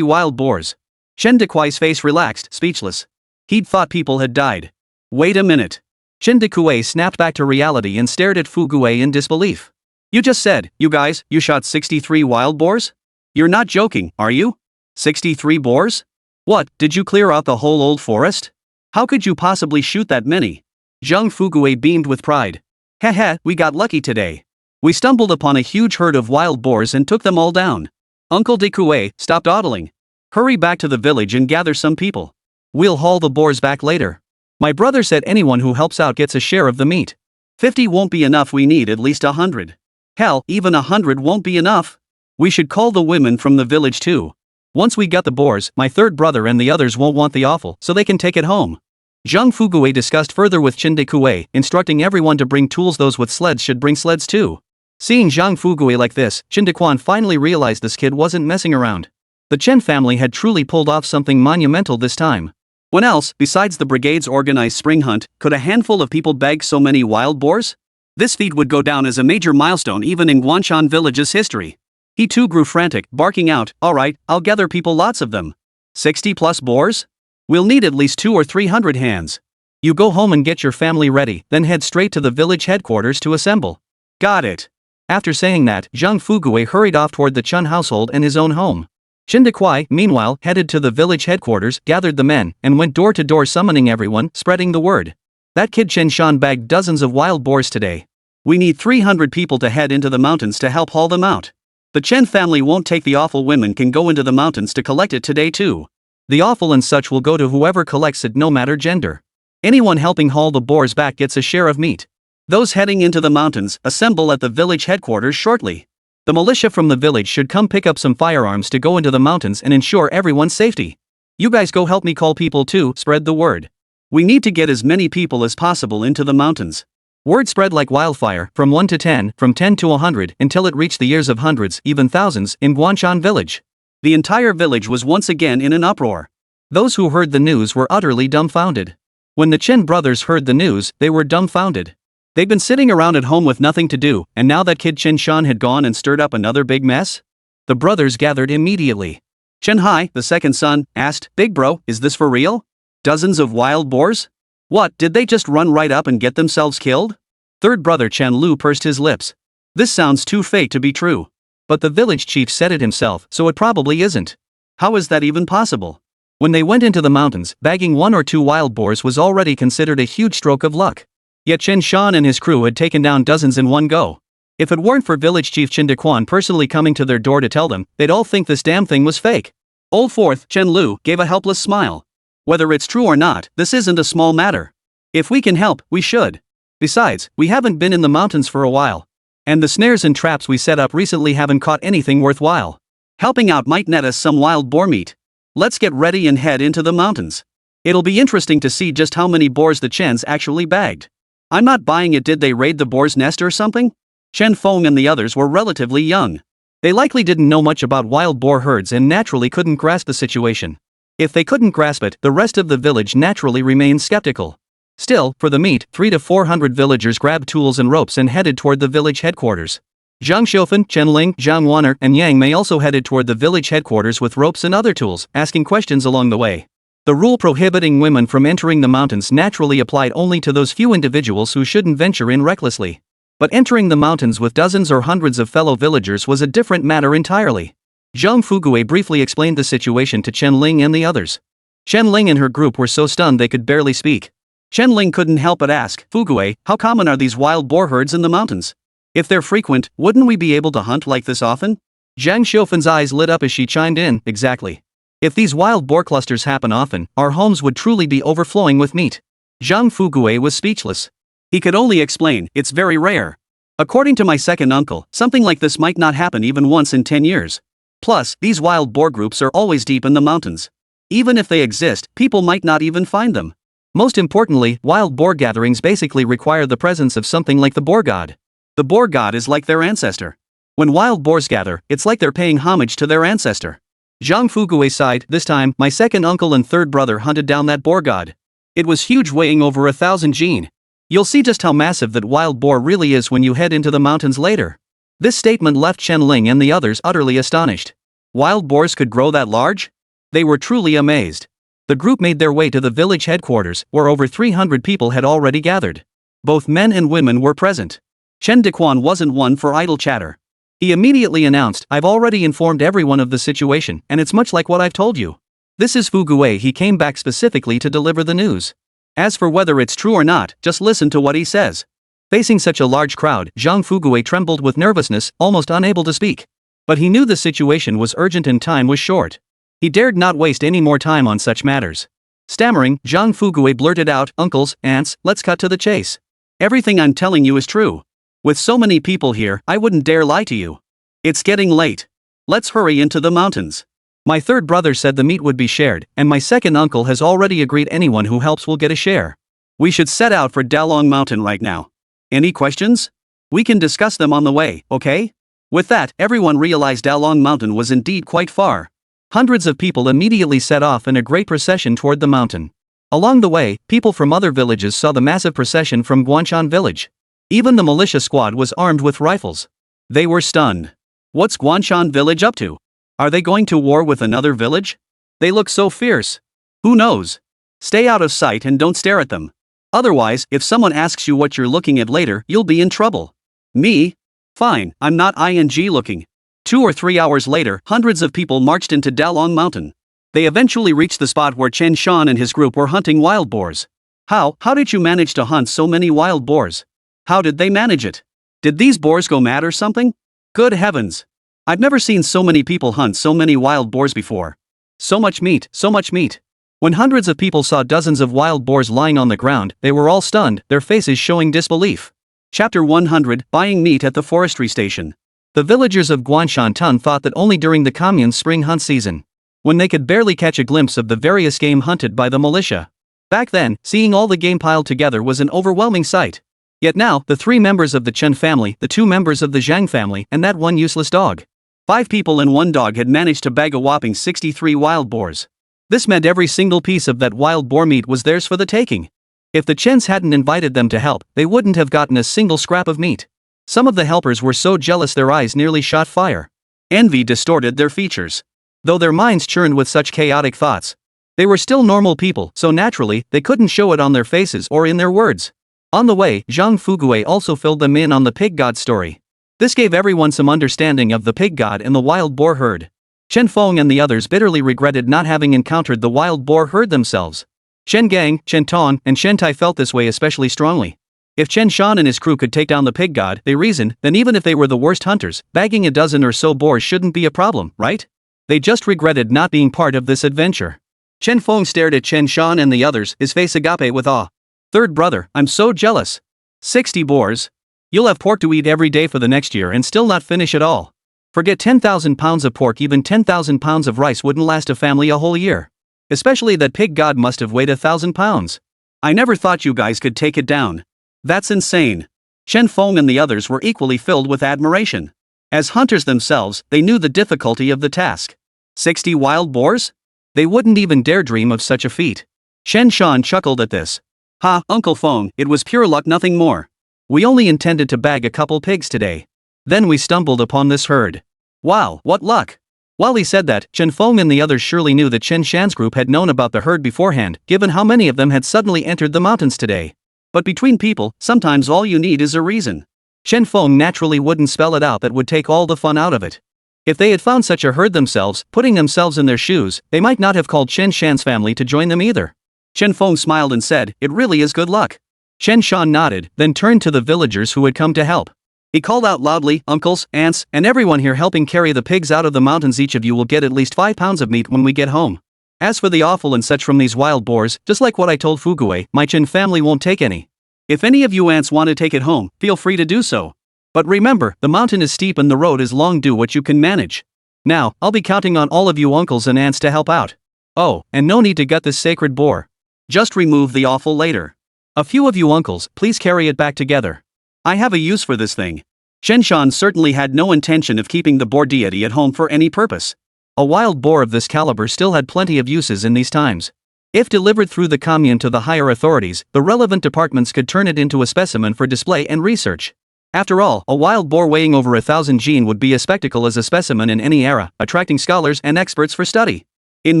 wild boars." Chen Dequai's face relaxed, speechless. He'd thought people had died. Wait a minute. Chen Dequai snapped back to reality and stared at Fuguei in disbelief. You just said, you shot 63 wild boars? You're not joking, are you? 63 boars? What, did you clear out the whole old forest? How could you possibly shoot that many? Zhang Fuguei beamed with pride. Heh, we got lucky today. We stumbled upon a huge herd of wild boars and took them all down. Uncle Dequai, stop dawdling. Hurry back to the village and gather some people. We'll haul the boars back later. My brother said anyone who helps out gets a share of the meat. 50 won't be enough, we need at least 100. Hell, even 100 won't be enough. We should call the women from the village too. Once we gut the boars, my third brother and the others won't want the offal, so they can take it home. Zhang Fuguei discussed further with Chen Dequai, instructing everyone to bring tools. Those with sleds should bring sleds too. Seeing Zhang Fuguei like this, Chen Dequan finally realized this kid wasn't messing around. The Chen family had truly pulled off something monumental this time. When else, besides the brigade's organized spring hunt, could a handful of people bag so many wild boars? This feat would go down as a major milestone even in Guanshan village's history. He too grew frantic, barking out, "Alright, I'll gather people, lots of them. 60 plus boars? We'll need at least 200 or 300 hands. You go home and get your family ready, then head straight to the village headquarters to assemble." Got it. After saying that, Zhang Fuguei hurried off toward the Chen household and his own home. Chen Dequai, meanwhile, headed to the village headquarters, gathered the men, and went door to door summoning everyone, spreading the word. That kid Chen Shan bagged dozens of wild boars today. We need 300 people to head into the mountains to help haul them out. The Chen family won't take the offal. Women can go into the mountains to collect it today too. The offal and such will go to whoever collects it, no matter gender. Anyone helping haul the boars back gets a share of meat. Those heading into the mountains, assemble at the village headquarters shortly. The militia from the village should come pick up some firearms to go into the mountains and ensure everyone's safety. You guys go help me call people too, spread the word. We need to get as many people as possible into the mountains.
Word spread like wildfire, from 1 to 10, from 10 to 100, until it reached the ears of hundreds, even thousands, in Guanshan village.
The entire village was once again in an uproar.
Those who heard the news were utterly dumbfounded. When the Chen brothers heard the news, they were dumbfounded. They'd been sitting around at home with nothing to do, and now that kid Chen Shan had gone and stirred up another big mess? The brothers gathered immediately.
Chen Hai, the second son, asked, "Big bro, is this for real? Dozens of wild boars? What, did they just run right up and get themselves killed?"
Third brother Chen Lu pursed his lips.
This sounds too fake to be true.
But the village chief said it himself, so it probably isn't.
How is that even possible?
When they went into the mountains, bagging 1 or 2 wild boars was already considered a huge stroke of luck. Yet Chen Shan and his crew had taken down dozens in one go. If it weren't for village chief Chen Dequan personally coming to their door to tell them, they'd all think this damn thing was fake.
Old Fourth, Chen Lu, gave a helpless smile. Whether it's true or not, this isn't a small matter. If we can help, we should.
Besides, we haven't been in the mountains for a while. And the snares and traps we set up recently haven't caught anything worthwhile.
Helping out might net us some wild boar meat. Let's get ready and head into the mountains. It'll be interesting to see just how many boars the Chens actually bagged. I'm not buying it. Did they raid the boar's nest or something? Chen Feng and the others were relatively young.
They likely didn't know much about wild boar herds and naturally couldn't grasp the situation. If they couldn't grasp it, the rest of the village naturally remained skeptical. Still, for the meat, 300 to 400 villagers grabbed tools and ropes and headed toward the village headquarters. Zhang Xiufen, Chen Ling, Zhang Wan'er, and Yang Mei also headed toward the village headquarters with ropes and other tools, asking questions along the way. The rule prohibiting women from entering the mountains naturally applied only to those few individuals who shouldn't venture in recklessly. But entering the mountains with dozens or hundreds of fellow villagers was a different matter entirely. Zhang Fugue briefly explained the situation to Chen Ling and the others. Chen Ling and her group were so stunned they could barely speak.
Chen Ling couldn't help but ask, "Fugue, how common are these wild boar herds in the mountains? If they're frequent, wouldn't we be able to hunt like this often?"
Zhang Xiufen's eyes lit up as she chimed in, "Exactly. If these wild boar clusters happen often, our homes would truly be overflowing with meat." Zhang Fugue was speechless.
He could only explain, "It's very rare. According to my second uncle, something like this might not happen even once in 10 years. Plus, these wild boar groups are always deep in the mountains. Even if they exist, people might not even find them.
Most importantly, wild boar gatherings basically require the presence of something like the boar god.
The boar god is like their ancestor. When wild boars gather, it's like they're paying homage to their ancestor."
Zhang Fugue sighed. "This time, my second uncle and third brother hunted down that boar god. It was huge, weighing over 1,000 jin. You'll see just how massive that wild boar really is when you head into the mountains later." This statement left Chen Ling and the others utterly astonished. Wild boars could grow that large? They were truly amazed. The group made their way to the village headquarters, where over 300 people had already gathered. Both men and women were present.
Chen Dequan wasn't one for idle chatter.
He immediately announced, "I've already informed everyone of the situation, and it's much like what I've told you. This is Fugue. He came back specifically to deliver the news. As for whether it's true or not, just listen to what he says." Facing such a large crowd, Zhang Fugue trembled with nervousness, almost unable to speak. But he knew the situation was urgent and time was short. He dared not waste any more time on such matters. Stammering, Zhang Fugue blurted out, "Uncles, aunts, let's cut to the chase.
Everything I'm telling you is true. With so many people here, I wouldn't dare lie to you. It's getting late. Let's hurry into the mountains.
My third brother said the meat would be shared, and my second uncle has already agreed anyone who helps will get a share.
We should set out for Dalong Mountain right now. Any questions? We can discuss them on the way, okay?" With that, everyone realized Dalong Mountain was indeed quite far.
Hundreds of people immediately set off in a great procession toward the mountain. Along the way, people from other villages saw the massive procession from Guanshan village. Even the militia squad was armed with rifles.
They were stunned. What's Guanshan village up to? Are they going to war with another village? They look so fierce. Who knows? Stay out of sight and don't stare at them. Otherwise, if someone asks you what you're looking at later, you'll be in trouble. Me? Fine, I'm not looking. 2 or 3 hours later, hundreds of people marched into Dalong Mountain. They eventually reached the spot where Chen Shan and his group were hunting wild boars. How did you manage to hunt so many wild boars? How did they manage it? Did these boars go mad or something? Good heavens. I've never seen so many people hunt so many wild boars before. So much meat, so much meat. When hundreds of people saw dozens of wild boars lying on the ground, they were all stunned, their faces showing disbelief. Chapter 100, Buying Meat at the Forestry Station. The villagers of Guanshan thought that only during the commune's spring hunt season, when they could barely catch a glimpse of the various game hunted by the militia. Back then, seeing all the game piled together was an overwhelming sight. Yet now, the 3 members of the Chen family, the 2 members of the Zhang family, and that one useless dog. 5 people and 1 dog had managed to bag a whopping 63 wild boars. This meant every single piece of that wild boar meat was theirs for the taking. If the Chens hadn't invited them to help, they wouldn't have gotten a single scrap of meat. Some of the helpers were so jealous their eyes nearly shot fire. Envy distorted their features. Though their minds churned with such chaotic thoughts, they were still normal people, so naturally, they couldn't show it on their faces or in their words. On the way, Zhang Fuguei also filled them in on the pig god story. This gave everyone some understanding of the pig god and the wild boar herd. Chen Feng and the others bitterly regretted not having encountered the wild boar herd themselves. Chen Gang, Chen Tong, and Chen Tai felt this way especially strongly. If Chen Shan and his crew could take down the pig god, they reasoned, then even if they were the worst hunters, bagging a dozen or so boars shouldn't be a problem, right? They just regretted not being part of this adventure. Chen Feng stared at Chen Shan and the others, his face agape with awe. Third brother, I'm so jealous. 60 boars. You'll have pork to eat every day for the next year and still not finish it all. Forget 10,000 pounds of pork, even 10,000 pounds of rice wouldn't last a family a whole year. Especially that pig god must have weighed 1,000 pounds. I never thought you guys could take it down. That's insane. Chen Feng and the others were equally filled with admiration. As hunters themselves, they knew the difficulty of the task. 60 wild boars? They wouldn't even dare dream of such a feat. Chen Shan chuckled at this. Ha, Uncle Feng, it was pure luck, nothing more. We only intended to bag a couple pigs today. Then we stumbled upon this herd. Wow, what luck! While he said that, Chen Feng and the others surely knew that Chen Shan's group had known about the herd beforehand, given how many of them had suddenly entered the mountains today. But between people, sometimes all you need is a reason. Chen Feng naturally wouldn't spell it out, that would take all the fun out of it. If they had found such a herd themselves, putting themselves in their shoes, they might not have called Chen Shan's family to join them either. Chen Feng smiled and said, it really is good luck. Chen Shan nodded, then turned to the villagers who had come to help. He called out loudly, uncles, aunts, and everyone here helping carry the pigs out of the mountains, each of you will get at least 5 pounds of meat when we get home. As for the offal and such from these wild boars, just like what I told Fuguei, my Chen family won't take any. If any of you aunts want to take it home, feel free to do so. But remember, the mountain is steep and the road is long, do what you can manage. Now, I'll be counting on all of you uncles and aunts to help out. Oh, and no need to gut this sacred boar. Just remove the offal later. A few of you uncles, please carry it back together. I have a use for this thing. Chen Shan certainly had no intention of keeping the boar deity at home for any purpose. A wild boar of this caliber still had plenty of uses in these times. If delivered through the commune to the higher authorities, the relevant departments could turn it into a specimen for display and research. After all, a wild boar weighing over 1,000 jin would be a spectacle as a specimen in any era, attracting scholars and experts for study. In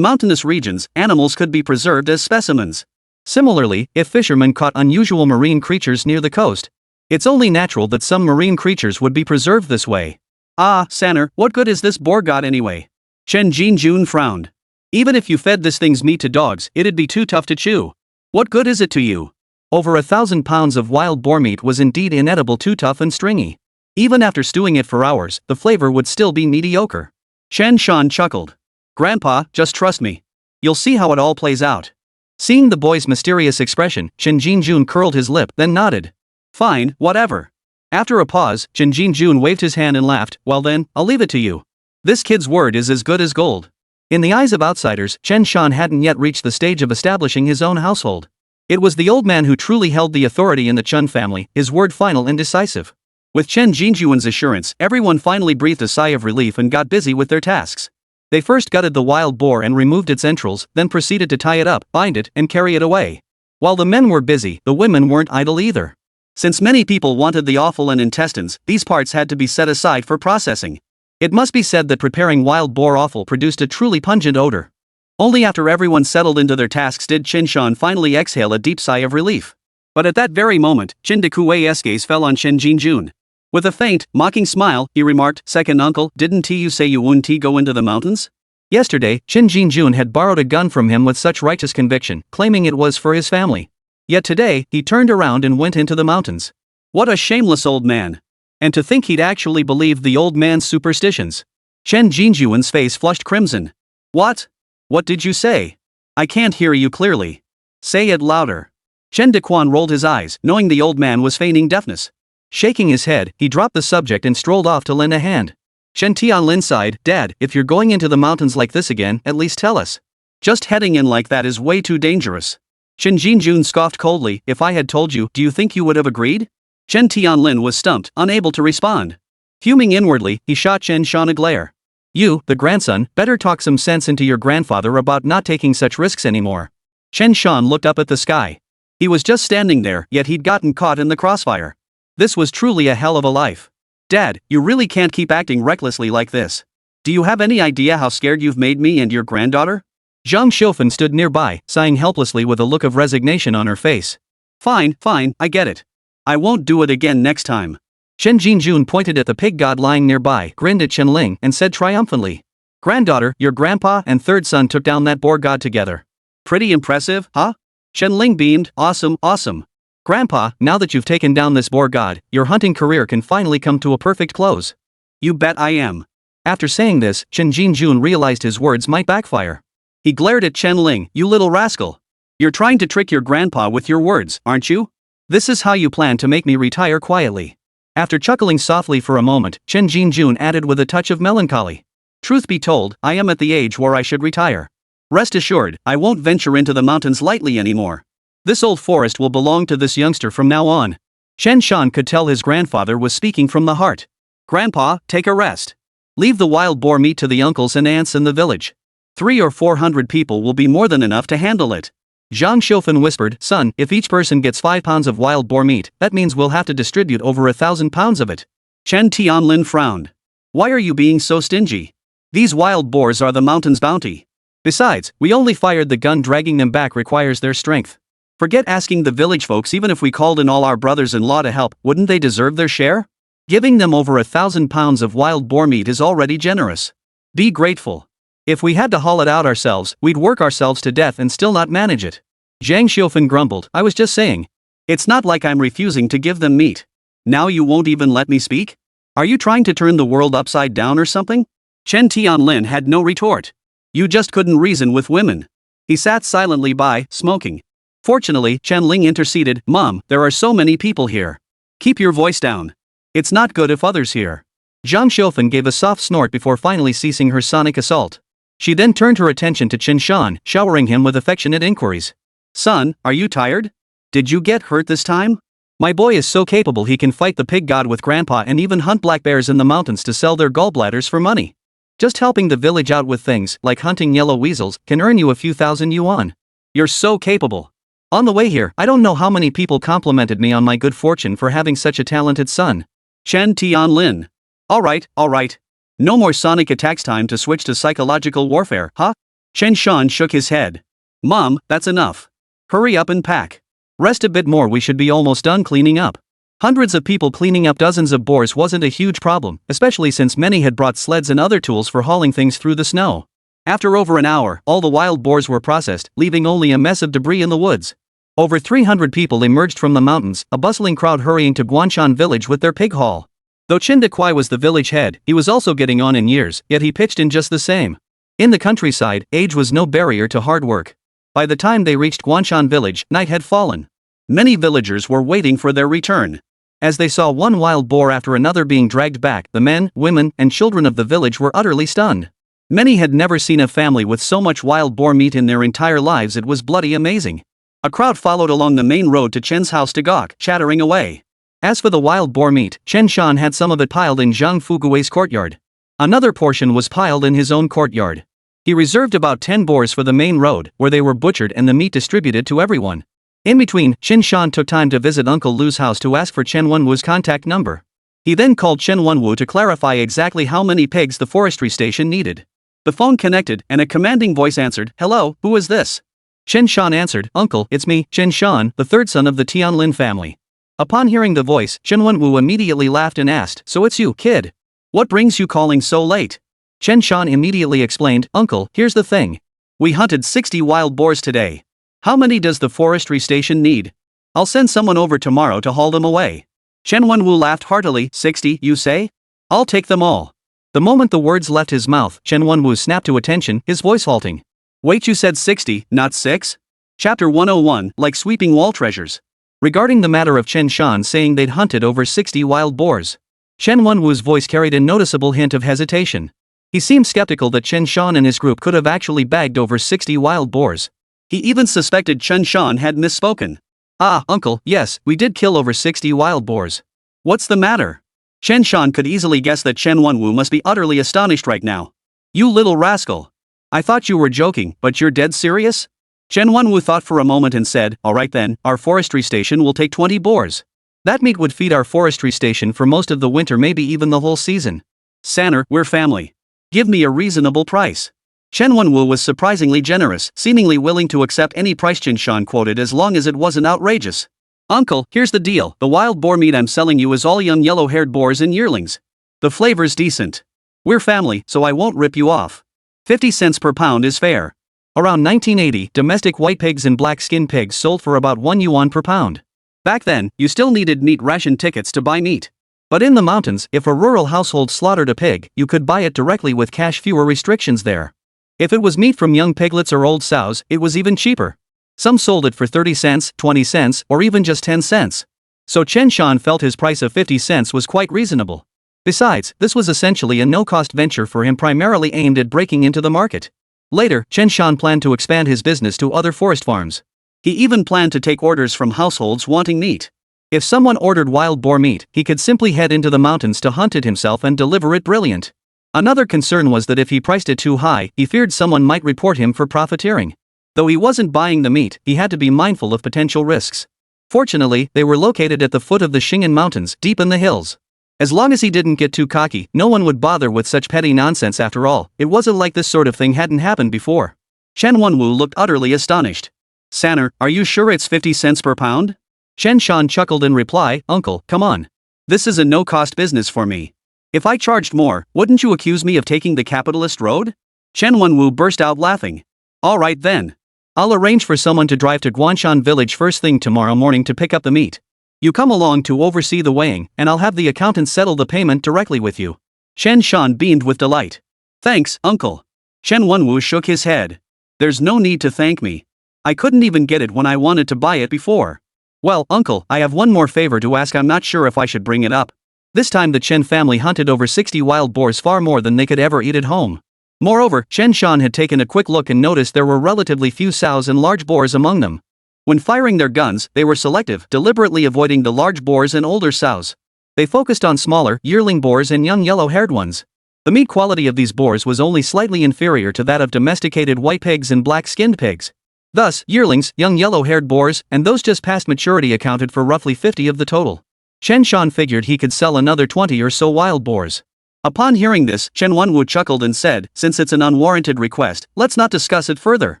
mountainous regions, animals could be preserved as specimens. Similarly, if fishermen caught unusual marine creatures near the coast, it's only natural that some marine creatures would be preserved this way. Ah, Sanner, what good is this boar god anyway? Chen Jinjun frowned. Even if you fed this thing's meat to dogs, it'd be too tough to chew. What good is it to you? Over 1,000 pounds of wild boar meat was indeed inedible, too tough and stringy. Even after stewing it for hours, the flavor would still be mediocre. Chen Shan chuckled. Grandpa, just trust me. You'll see how it all plays out. Seeing the boy's mysterious expression, Chen Jinjun curled his lip, then nodded. Fine, whatever. After a pause, Chen Jinjun waved his hand and laughed. Well then, I'll leave it to you. This kid's word is as good as gold. In the eyes of outsiders, Chen Shan hadn't yet reached the stage of establishing his own household. It was the old man who truly held the authority in the Chen family, his word final and decisive. With Chen Jinjuan's assurance, everyone finally breathed a sigh of relief and got busy with their tasks. They first gutted the wild boar and removed its entrails, then proceeded to tie it up, bind it, and carry it away. While the men were busy, the women weren't idle either. Since many people wanted the offal and intestines, these parts had to be set aside for processing. It must be said that preparing wild boar offal produced a truly pungent odor. Only after everyone settled into their tasks did Chen Shan finally exhale a deep sigh of relief. But at that very moment, Chen de Kuei's gaze fell on Chen Jinjun. With a faint, mocking smile, he remarked, "Second uncle, didn't you say you wouldn't go into the mountains?" Yesterday, Chen Jinjun had borrowed a gun from him with such righteous conviction, claiming it was for his family. Yet today, he turned around and went into the mountains. What a shameless old man! And to think he'd actually believed the old man's superstitions. Chen Jinjuan's face flushed crimson. What? What did you say? I can't hear you clearly. Say it louder. Chen Dequan rolled his eyes, knowing the old man was feigning deafness. Shaking his head, he dropped the subject and strolled off to lend a hand. Chen Tianlin sighed, "Dad, if you're going into the mountains like this again, at least tell us. Just heading in like that is way too dangerous." Chen Jinjun scoffed coldly, "If I had told you, do you think you would have agreed? Chen Tianlin was stumped, unable to respond. Fuming inwardly, he shot Chen Shan a glare. You, the grandson, better talk some sense into your grandfather about not taking such risks anymore. Chen Shan looked up at the sky. He was just standing there, yet he'd gotten caught in the crossfire. This was truly a hell of a life. Dad, you really can't keep acting recklessly like this. Do you have any idea how scared you've made me and your granddaughter?
Zhang Xiufen stood nearby, sighing helplessly with a look of resignation on her face.
Fine, I get it. I won't do it again next time.
Chen Jinjun pointed at the pig god lying nearby, grinned at Chen Ling, and said triumphantly, "Granddaughter, your grandpa and third son took down that boar god together.
Pretty impressive, huh?" Chen Ling beamed, awesome.
Grandpa, now that you've taken down this boar god, your hunting career can finally come to a perfect close.
You bet I am.
After saying this, Chen Jinjun realized his words might backfire.
He glared at Chen Ling. You little rascal. You're trying to trick your grandpa with your words, aren't you?
This is how you plan to make me retire quietly. After chuckling softly for a moment, Chen Jinjun added with a touch of melancholy. Truth be told, I am at the age where I should retire.
Rest assured, I won't venture into the mountains lightly anymore. This old forest will belong to this youngster from now on.
Chen Shan could tell his grandfather was speaking from the heart.
Grandpa, take a rest. Leave the wild boar meat to the uncles and aunts in the village. 300 or 400 people will be more than enough to handle it.
Zhang Xiufen whispered, Son, if each person gets 5 pounds of wild boar meat, that means we'll have to distribute over 1,000 pounds of it.
Chen Tianlin frowned. Why are you being so stingy? These wild boars are the mountain's bounty.
Besides, we only fired the gun. Dragging them back requires their strength.
Forget asking the village folks. Even if we called in all our brothers-in-law to help, wouldn't they deserve their share? Giving them over 1,000 pounds of wild boar meat is already generous. Be grateful.
If we had to haul it out ourselves, we'd work ourselves to death and still not manage it. Zhang Xiufen grumbled, I was just saying.
It's not like I'm refusing to give them meat. Now you won't even let me speak? Are you trying to turn the world upside down or something? Chen Tianlin had no retort. You just couldn't reason with women. He sat silently by, smoking. Fortunately, Chen Ling interceded, Mom, there are so many people here. Keep your voice down. It's not good if others hear.
Zhang Xiufen gave a soft snort before finally ceasing her sonic assault. She then turned her attention to Chen Shan, showering him with affectionate inquiries.
Son, are you tired? Did you get hurt this time?
My boy is so capable he can fight the pig god with Grandpa and even hunt black bears in the mountains to sell their gallbladders for money. Just helping the village out with things, like hunting yellow weasels, can earn you a few thousand yuan.
You're so capable.
On the way here, I don't know how many people complimented me on my good fortune for having such a talented son.
Chen Tianlin. Alright. No more sonic attacks. Time to switch to psychological warfare, huh? Chen Shan shook his head. Mom, that's enough. Hurry up and pack.
Rest a bit more, we should be almost done cleaning up. Hundreds of people cleaning up dozens of boars wasn't a huge problem, especially since many had brought sleds and other tools for hauling things through the snow. After over an hour, all the wild boars were processed, leaving only a mess of debris in the woods. Over 300 people emerged from the mountains, a bustling crowd hurrying to Guanshan village with their pig haul. Though Chen Dekwai was the village head, he was also getting on in years, yet he pitched in just the same. In the countryside, age was no barrier to hard work. By the time they reached Guanshan village, night had fallen. Many villagers were waiting for their return. As they saw one wild boar after another being dragged back, the men, women, and children of the village were utterly stunned. Many had never seen a family with so much wild boar meat in their entire lives. It was bloody amazing. A crowd followed along the main road to Chen's house to gawk, chattering away. As for the wild boar meat, Chen Shan had some of it piled in Zhang Fugui's courtyard. Another portion was piled in his own courtyard. He reserved about 10 boars for the main road, where they were butchered and the meat distributed to everyone. In between, Chen Shan took time to visit Uncle Lu's house to ask for Chen Wenwu's contact number. He then called Chen Wenwu to clarify exactly how many pigs the forestry station needed. The phone connected, and a commanding voice answered, Hello, who is this? Chen Shan answered, Uncle, it's me, Chen Shan, the third son of the Tianlin family. Upon hearing the voice, Chen Wenwu immediately laughed and asked, So it's you, kid? What brings you calling so late? Chen Shan immediately explained, Uncle, here's the thing. We hunted 60 wild boars today. How many does the forestry station need? I'll send someone over tomorrow to haul them away. Chen Wenwu laughed heartily, 60, you say? I'll take them all. The moment the words left his mouth, Chen Wenwu snapped to attention, his voice halting. Wait, you said 60, not 6? Chapter 101, like sweeping wall treasures. Regarding the matter of Chen Shan saying they'd hunted over 60 wild boars, Chen Wenwu's voice carried a noticeable hint of hesitation. He seemed skeptical that Chen Shan and his group could have actually bagged over 60 wild boars. He even suspected Chen Shan had misspoken.
Ah, uncle, yes, we did kill over 60 wild boars. What's the matter? Chen Shan could easily guess that Chen Wanwu must be utterly astonished right now. You little rascal. I thought you were joking, but you're dead serious? Chen Wanwu thought for a moment and said, alright then, our forestry station will take 20 boars. That meat would feed our forestry station for most of the winter, maybe even the whole season. Sanner, we're family. Give me a reasonable price. Chen Wanwu was surprisingly generous, seemingly willing to accept any price Chen Shan quoted as long as it wasn't outrageous. Uncle, here's the deal, the wild boar meat I'm selling you is all young yellow-haired boars and yearlings. The flavor's decent. We're family, so I won't rip you off. 50 cents per pound is fair.
Around 1980, domestic white pigs and black-skinned pigs sold for about 1 yuan per pound.
Back then, you still needed meat ration tickets to buy meat.
But in the mountains, if a rural household slaughtered a pig, you could buy it directly with cash, fewer restrictions there. If it was meat from young piglets or old sows, it was even cheaper. Some sold it for 30 cents, 20 cents, or even just 10 cents. So Chen Shan felt his price of 50 cents was quite reasonable. Besides, this was essentially a no-cost venture for him, primarily aimed at breaking into the market. Later, Chen Shan planned to expand his business to other forest farms.
He even planned to take orders from households wanting meat.
If someone ordered wild boar meat, he could simply head into the mountains to hunt it himself and deliver it. Brilliant. Another concern was that if he priced it too high, he feared someone might report him for profiteering. Though he wasn't buying the meat, he had to be mindful of potential risks. Fortunately, they were located at the foot of the Xing'an Mountains, deep in the hills. As long as he didn't get too cocky, no one would bother with such petty nonsense. After all, it wasn't like this sort of thing hadn't happened before.
Chen Wanwu looked utterly astonished. Sanner, are you sure it's 50 cents per pound?
Chen Shan chuckled in reply, Uncle, come on.
This is a no-cost business for me. If I charged more, wouldn't you accuse me of taking the capitalist road? Chen Wanwu burst out laughing. Alright then.
I'll arrange for someone to drive to Guanshan village first thing tomorrow morning to pick up the meat. You come along to oversee the weighing, and I'll have the accountant settle the payment directly with you.
Chen Shan beamed with delight. Thanks, uncle. Chen Wanwu shook his head. There's no need to thank me. I couldn't even get it when I wanted to buy it before.
Well, uncle, I have one more favor to ask. I'm not sure if I should bring it up. This time the Chen family hunted over 60 wild boars, far more than they could ever eat at home. Moreover, Chen Shan had taken a quick look and noticed there were relatively few sows and large boars among them. When firing their guns, they were selective, deliberately avoiding the large boars and older sows. They focused on smaller, yearling boars and young yellow-haired ones. The meat quality of these boars was only slightly inferior to that of domesticated white pigs and black-skinned pigs. Thus, yearlings, young yellow-haired boars, and those just past maturity accounted for roughly 50 of the total. Chen Shan figured he could sell another 20 or so wild boars.
Upon hearing this, Chen Wanwu chuckled and said, since it's an unwarranted request, let's not discuss it further.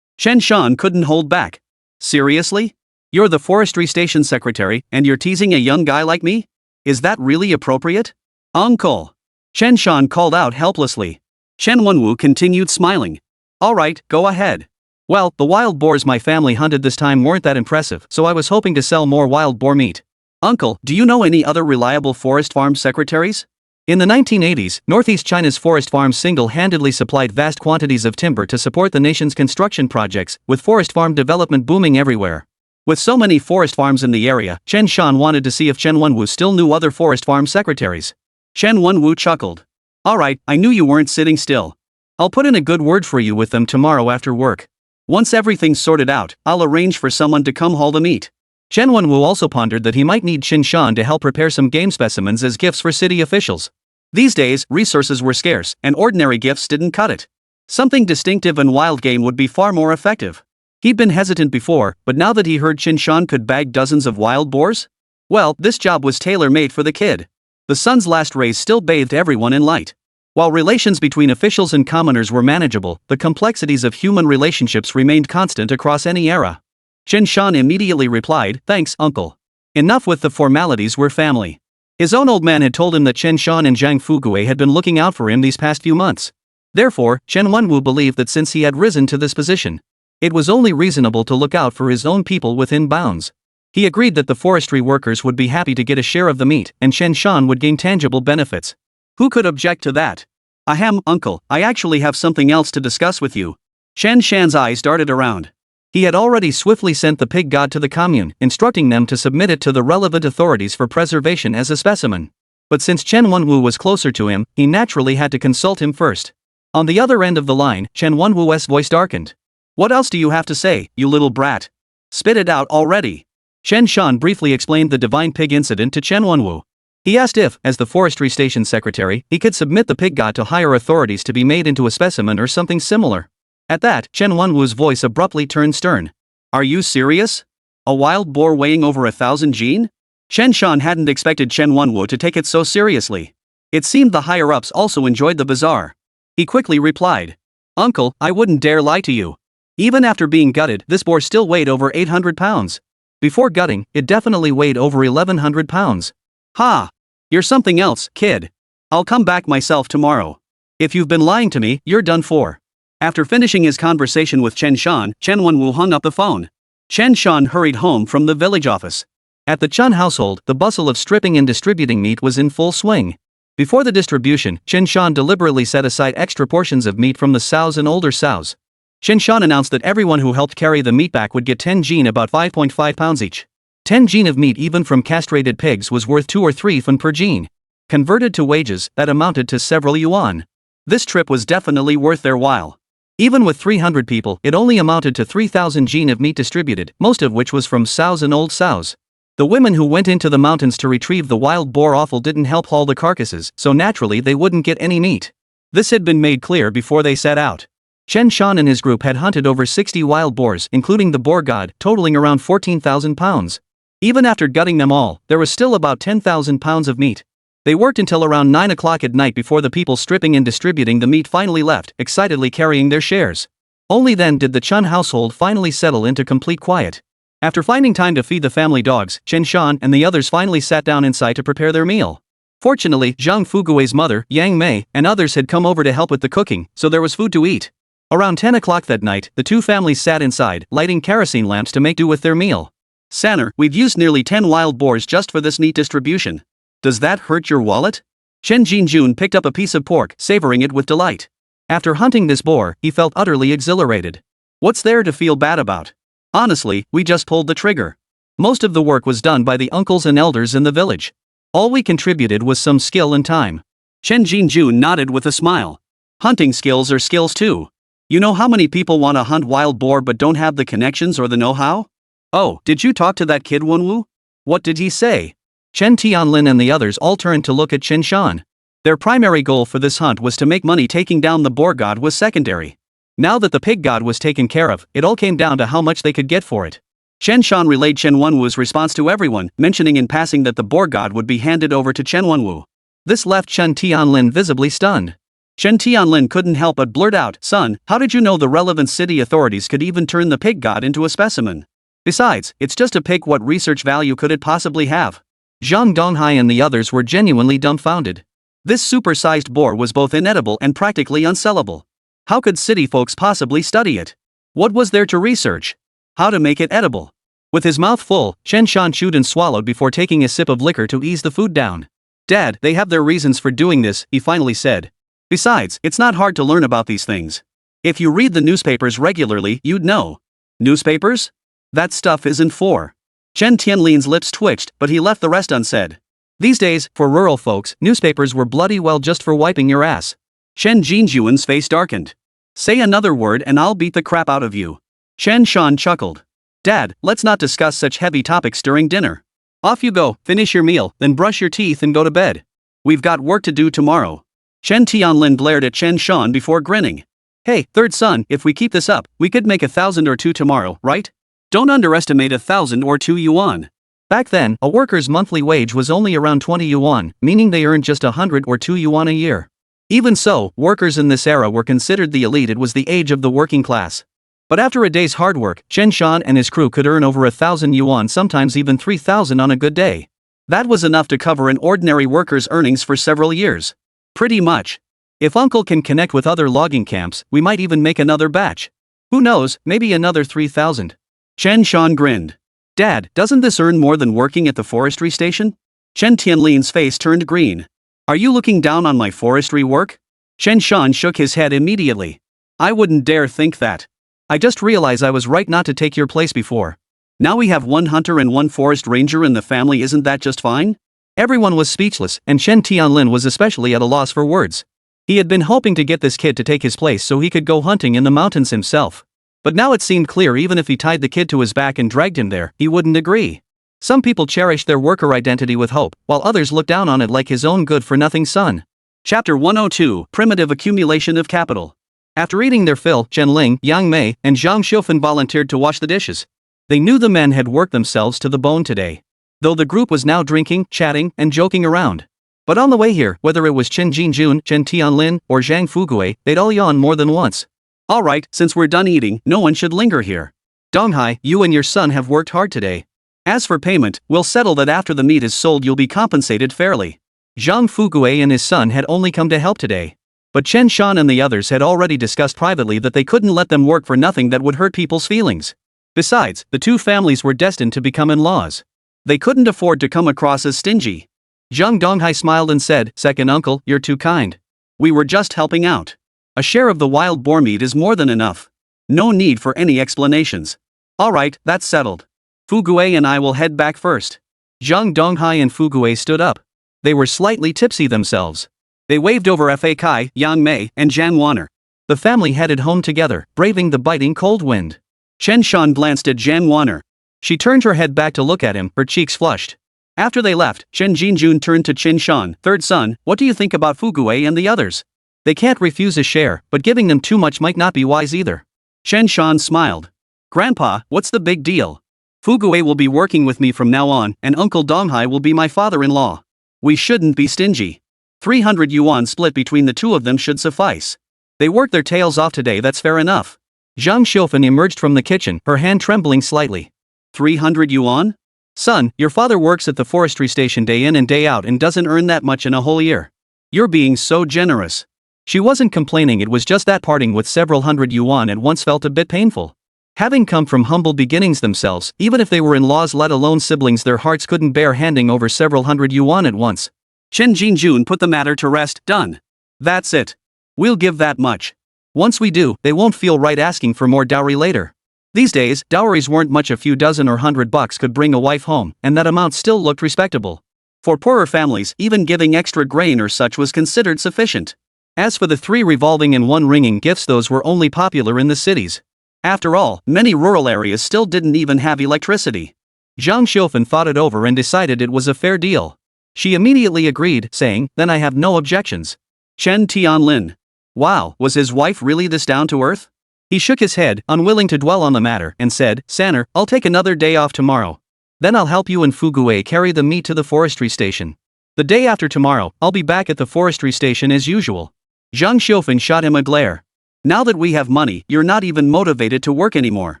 Chen Shan couldn't hold back. Seriously? You're the forestry station secretary, and you're teasing a young guy like me? Is that really appropriate? Uncle! Chen Shan called out helplessly. Chen Wanwu continued smiling. Alright, go ahead.
Well, the wild boars my family hunted this time weren't that impressive, so I was hoping to sell more wild boar meat.
Uncle, do you know any other reliable forest farm secretaries?
In the 1980s, Northeast China's forest farms single-handedly supplied vast quantities of timber to support the nation's construction projects, with forest farm development booming everywhere. With so many forest farms in the area, Chen Shan wanted to see if Chen Wanwu still knew other forest farm secretaries.
Chen Wanwu chuckled. Alright, I knew you weren't sitting still.
I'll put in a good word for you with them tomorrow after work.
Once everything's sorted out, I'll arrange for someone to come haul the meat.
Chen Wanwu also pondered that he might need Chen Shan to help prepare some game specimens as gifts for city officials.
These days, resources were scarce, and ordinary gifts didn't cut it. Something distinctive and wild game would be far more effective. He'd been hesitant before, but now that he heard Chen Shan could bag dozens of wild boars? Well, this job was tailor-made for the kid. The sun's last rays still bathed everyone in light. While relations between officials and commoners were manageable, the complexities of human relationships remained constant across any era. Chen Shan immediately replied, Thanks, uncle. Enough with the formalities, we're family. His own old man had told him that Chen Shan and Zhang Fugue had been looking out for him these past few months. Therefore, Chen Wanwu believed that since he had risen to this position, it was only reasonable to look out for his own people within bounds. He agreed that the forestry workers would be happy to get a share of the meat, and Chen Shan would gain tangible benefits. Who could object to that? Ahem, uncle, I actually have something else to discuss with you. Chen Shan's eyes darted around. He had already swiftly sent the pig god to the commune, instructing them to submit it to the relevant authorities for preservation as a specimen. But since Chen Wanwu was closer to him, he naturally had to consult him first. On the other end of the line, Chen Wanwu's voice darkened. What else do you have to say, you little brat? Spit it out already. Chen Shan briefly explained the divine pig incident to Chen Wanwu. He asked if, as the forestry station secretary, he could submit the pig god to higher authorities to be made into a specimen or something similar. At that, Chen Wanwu's voice abruptly turned stern. Are you serious? A wild boar weighing over 1,000 jin? Chen Shan hadn't expected Chen Wanwu to take it so seriously. It seemed the higher-ups also enjoyed the bizarre. He quickly replied. Uncle, I wouldn't dare lie to you. Even after being gutted, this boar still weighed over 800 pounds. Before gutting, it definitely weighed over 1,100 pounds. Ha! You're something else, kid. I'll come back myself tomorrow. If you've been lying to me, you're done for. After finishing his conversation with Chen Shan, Chen Wanwu hung up the phone. Chen Shan hurried home from the village office. At the Chen household, the bustle of stripping and distributing meat was in full swing. Before the distribution, Chen Shan deliberately set aside extra portions of meat from the sows and older sows. Chen Shan announced that everyone who helped carry the meat back would get 10 jin, about 5.5 pounds each. 10 jin of meat even from castrated pigs was worth 2 or 3 fun per jin. Converted to wages, that amounted to several yuan. This trip was definitely worth their while. Even with 300 people, it only amounted to 3,000 jin of meat distributed, most of which was from sows and old sows. The women who went into the mountains to retrieve the wild boar offal didn't help haul the carcasses, so naturally they wouldn't get any meat. This had been made clear before they set out. Chen Shan and his group had hunted over 60 wild boars, including the boar god, totaling around 14,000 pounds. Even after gutting them all, there was still about 10,000 pounds of meat. They worked until around 9 o'clock at night before the people stripping and distributing the meat finally left, excitedly carrying their shares. Only then did the Chen household finally settle into complete quiet. After finding time to feed the family dogs, Chen Shan and the others finally sat down inside to prepare their meal. Fortunately, Zhang Fugui's mother, Yang Mei, and others had come over to help with the cooking, so there was food to eat. Around 10 o'clock that night, the two families sat inside, lighting kerosene lamps to make do with their meal. Sanner, we've used nearly 10 wild boars just for this meat distribution. Does that hurt your wallet? Chen Jinjun picked up a piece of pork, savoring it with delight. After hunting this boar, he felt utterly exhilarated. What's there to feel bad about? Honestly, we just pulled the trigger. Most of the work was done by the uncles and elders in the village. All we contributed was some skill and time. Chen Jinjun nodded with a smile. Hunting skills are skills too. You know how many people want to hunt wild boar but don't have the connections or the know-how? Oh, did you talk to that kid Wenwu? What did he say? Chen Tianlin and the others all turned to look at Chen Shan. Their primary goal for this hunt was to make money. Taking down the boar god was secondary. Now that the pig god was taken care of, it all came down to how much they could get for it. Chen Shan relayed Chen Wenwu's response to everyone, mentioning in passing that the boar god would be handed over to Chen Wenwu. This left Chen Tianlin visibly stunned. Chen Tianlin couldn't help but blurt out, "Son, how did you know the relevant city authorities could even turn the pig god into a specimen? Besides, it's just a pig. What research value could it possibly have?" Zhang Donghai and the others were genuinely dumbfounded. This super-sized boar was both inedible and practically unsellable. How could city folks possibly study it? What was there to research? How to make it edible? With his mouth full, Chen Shan chewed and swallowed before taking a sip of liquor to ease the food down. "Dad, they have their reasons for doing this," he finally said. "Besides, it's not hard to learn about these things. If you read the newspapers regularly, you'd know." "Newspapers? That stuff isn't for." Chen Tianlin's lips twitched, but he left the rest unsaid. These days, for rural folks, newspapers were bloody well just for wiping your ass. Chen Jinjuan's face darkened. "Say another word and I'll beat the crap out of you." Chen Shan chuckled. "Dad, let's not discuss such heavy topics during dinner. Off you go, finish your meal, then brush your teeth and go to bed. We've got work to do tomorrow." Chen Tianlin glared at Chen Shan before grinning. "Hey, third son, if we keep this up, we could make 1,000 or 2 tomorrow, right? Don't underestimate 1,000 or 2 yuan. Back then, a worker's monthly wage was only around 20 yuan, meaning they earned just 100 or 2 yuan a year. Even so, workers in this era were considered the elite. It was the age of the working class. But after a day's hard work, Chen Shan and his crew could earn over 1,000 yuan, sometimes even 3,000 on a good day. That was enough to cover an ordinary worker's earnings for several years. Pretty much. If Uncle can connect with other logging camps, we might even make another batch. Who knows, maybe another 3,000. Chen Shan grinned. "Dad, doesn't this earn more than working at the forestry station?" Chen Tianlin's face turned green. "Are you looking down on my forestry work?" Chen Shan shook his head immediately. "I wouldn't dare think that. I just realized I was right not to take your place before. Now we have 1 hunter and 1 forest ranger in the family. Isn't that just fine?" Everyone was speechless, and Chen Tianlin was especially at a loss for words. He had been hoping to get this kid to take his place so he could go hunting in the mountains himself. But now it seemed clear even if he tied the kid to his back and dragged him there, he wouldn't agree.
Some people cherish their worker identity with hope, while others look down on it like his own good-for-nothing son.
Chapter 102, Primitive Accumulation of Capital.
After eating their fill, Chen Ling, Yang Mei, and Zhang Xiufan volunteered to wash the dishes. They knew the men had worked themselves to the bone today, though the group was now drinking, chatting, and joking around. But on the way here, whether it was Chen Jinjun, Chen Tianlin, or Zhang Fugui, they'd all yawn more than once.
Alright, since we're done eating, no one should linger here.
Donghai, you and your son have worked hard today.
As for payment, we'll settle that after the meat is sold you'll be compensated fairly.
Zhang Fugui and his son had only come to help today. But Chen Shan and the others had already discussed privately that they couldn't let them work for nothing that would hurt people's feelings. Besides, the two families were destined to become in-laws.
They couldn't afford to come across as stingy.
Zhang Donghai smiled and said, "Second uncle, you're too kind.
We were just helping out. A share of the wild boar meat is more than enough. No need for any explanations."
Alright, that's settled.
Fugui and I will head back first.
Zhang Donghai and Fugui stood up. They were slightly tipsy themselves.
They waved over Fa Kai, Yang Mei, and Zhang Wan'er.
The family headed home together, braving the biting cold wind.
Chen Shan glanced at Zhang Wan'er.
She turned her head back to look at him, her cheeks flushed.
After they left, Chen Jinjun turned to Chen Shan, "Third son, what do you think about Fugui and the others?"
They can't refuse a share, but giving them too much might not be wise either.
Chen Shan smiled. "Grandpa, what's the big deal? Fugui will be working with me from now on, and Uncle Donghai will be my father-in-law. We shouldn't be stingy. 300 yuan split between the two of them should suffice.
They worked their tails off today, that's fair enough." Zhang Xiufan emerged from the kitchen, her hand trembling slightly.
300 yuan?
Son, your father works at the forestry station day in and day out and doesn't earn that much in a whole year.
You're being so generous.
She wasn't complaining, it was just that parting with several hundred yuan at once felt a bit painful. Having come from humble beginnings themselves, even if they were in-laws let alone siblings, their hearts couldn't bear handing over several hundred yuan at once.
Chen Jinjun put the matter to rest. Done. That's it. We'll give that much.
Once we do, they won't feel right asking for more dowry later. These days, dowries weren't much, a few dozen or $100 could bring a wife home, and that amount still looked respectable.
For poorer families, even giving extra grain or such was considered sufficient.
As for the 3 revolving and 1 ringing gifts, those were only popular in the cities.
After all, many rural areas still didn't even have electricity.
Zhang Xiufan thought it over and decided it was a fair deal. She immediately agreed, saying, "Then I have no objections."
Chen Tianlin.
Wow,
was his wife really this down to earth?
He shook his head, unwilling to dwell on the matter, and said, "Sanner, I'll take another day off tomorrow. Then I'll help you and Fugui carry the meat to the forestry station. The day after tomorrow, I'll be back at the forestry station as usual."
Zhang Xiufan shot him a glare. "Now that we have money, you're not even motivated to work anymore."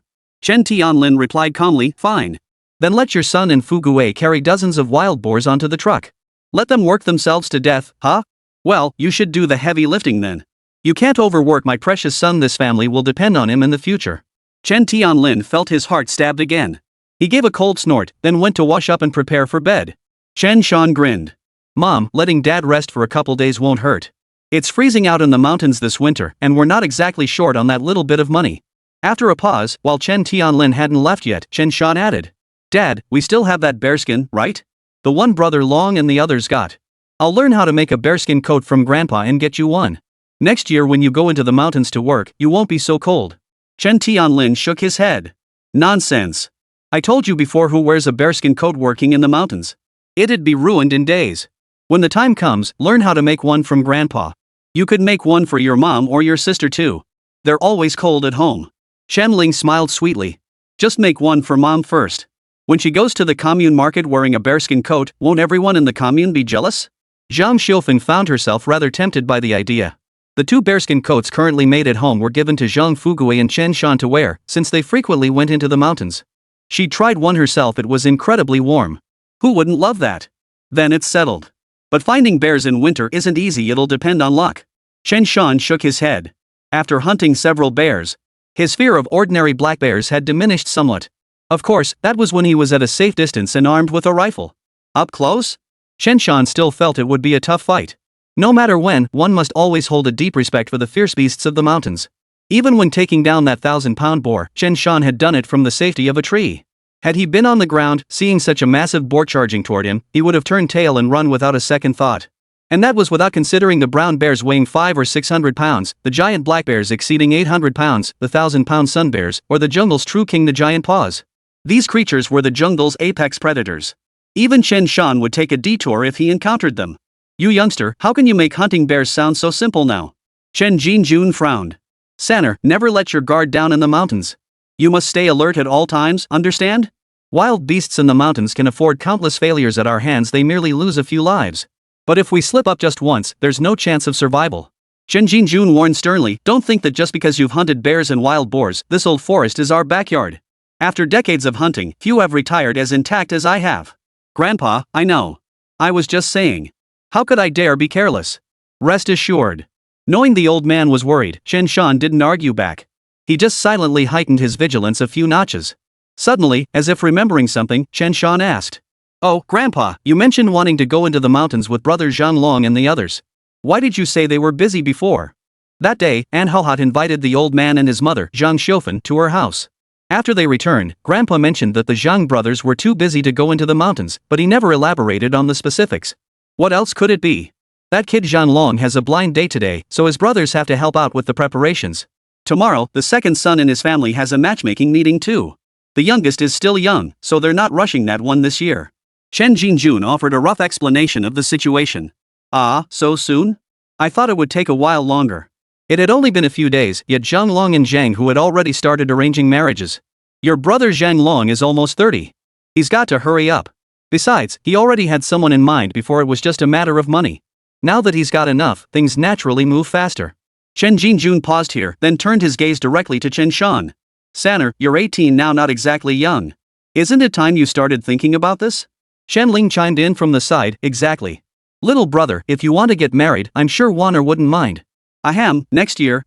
Chen Tianlin replied calmly, "Fine.
Then let your son and Fugui carry dozens of wild boars onto the truck.
Let them work themselves to death, huh? Well, you should do the heavy lifting then.
You can't overwork my precious son, this family will depend on him in the future."
Chen Tianlin felt his heart stabbed again.
He gave a cold snort, then went to wash up and prepare for bed.
Chen Shan grinned.
"Mom, letting Dad rest for a couple days won't hurt. It's freezing out in the mountains this winter, and we're not exactly short on that little bit of money." After a pause, while Chen Tianlin hadn't left yet, Chen Shan added, "Dad, we still have that bearskin, right? The one brother Long and the others got. I'll learn how to make a bearskin coat from Grandpa and get you one. Next year when you go into the mountains to work, you won't be so cold."
Chen Tianlin shook his head. "Nonsense. I told you before, who wears a bearskin coat working in the mountains? It'd be ruined in days. When the time comes, learn how to make one from Grandpa. You could make one for your mom or your sister too. They're always cold at home."
Chen Ling smiled sweetly.
"Just make one for Mom first. When she goes to the commune market wearing a bearskin coat, won't everyone in the commune be jealous?"
Zhang Xiufan found herself rather tempted by the idea. The 2 bearskin coats currently made at home were given to Zhang Fugui and Chen Shan to wear, since they frequently went into the mountains. She tried one herself, it was incredibly warm.
Who wouldn't love that? Then it's settled. But finding bears in winter isn't easy, it'll depend on luck. Chen Shan shook his head. After hunting several bears,
his fear of ordinary black bears had diminished somewhat. Of course, that was when he was at a safe distance and armed with a rifle.
Up close?
Chen Shan still felt it would be a tough fight. No matter when, one must always hold a deep respect for the fierce beasts of the mountains. Even when taking down that 1,000-pound boar, Chen Shan had done it from the safety of a tree. Had he been on the ground, seeing such a massive boar charging toward him, he would have turned tail and run without a second thought. And that was without considering the brown bears weighing 500 or 600 pounds, the giant black bears exceeding 800 pounds, the 1,000-pound sun bears, or the jungle's true king, the giant paws.
These creatures were the jungle's apex predators. Even Chen Shan would take a detour if he encountered them. You youngster, how can you make hunting bears sound so simple now? Chen Jin frowned. Sanner, never let your guard down in the mountains. You must stay alert at all times, understand? Wild beasts in the mountains can afford countless failures at our hands, they merely lose a few lives. But if we slip up just once, there's no chance of survival. Chen Jin warned sternly, don't think that just because you've hunted bears and wild boars, this old forest is our backyard. After decades of hunting, few have retired as intact as I have. Grandpa, I know. I was just saying. How could I dare be careless? Rest assured. Knowing the old man was worried, Chen Shan didn't argue back. He just silently heightened his vigilance a few notches. Suddenly, as if remembering something, Chen Shan asked. Oh, Grandpa, you mentioned wanting to go into the mountains with brother Zhang Long and the others. Why did you say they were busy before? That day, Anhwa invited the old man and his mother, Zhang Xiufan, to her house. After they returned, Grandpa mentioned that the Zhang brothers were too busy to go into the mountains, but he never elaborated on the specifics. What else could it be? That kid Zhang Long has a blind date today, so his brothers have to help out with the preparations. Tomorrow, the second son in his family has a matchmaking meeting too. The youngest is still young, so they're not rushing that one this year. Chen Jin offered a rough explanation of the situation. Ah, so soon? I thought it would take a while longer. It had only been a few days, yet Zhang Long and Zhang Hu had already started arranging marriages. Your brother Zhang Long is almost 30. He's got to hurry up. Besides, he already had someone in mind before it was just a matter of money. Now that he's got enough, things naturally move faster. Chen Jin paused here, then turned his gaze directly to Chen Shan. Sanner, you're 18 now, not exactly young. Isn't it time you started thinking about this? Shen Ling chimed in from the side, exactly. Little brother, if you want to get married, I'm sure Wan'er wouldn't mind. Ahem, next year,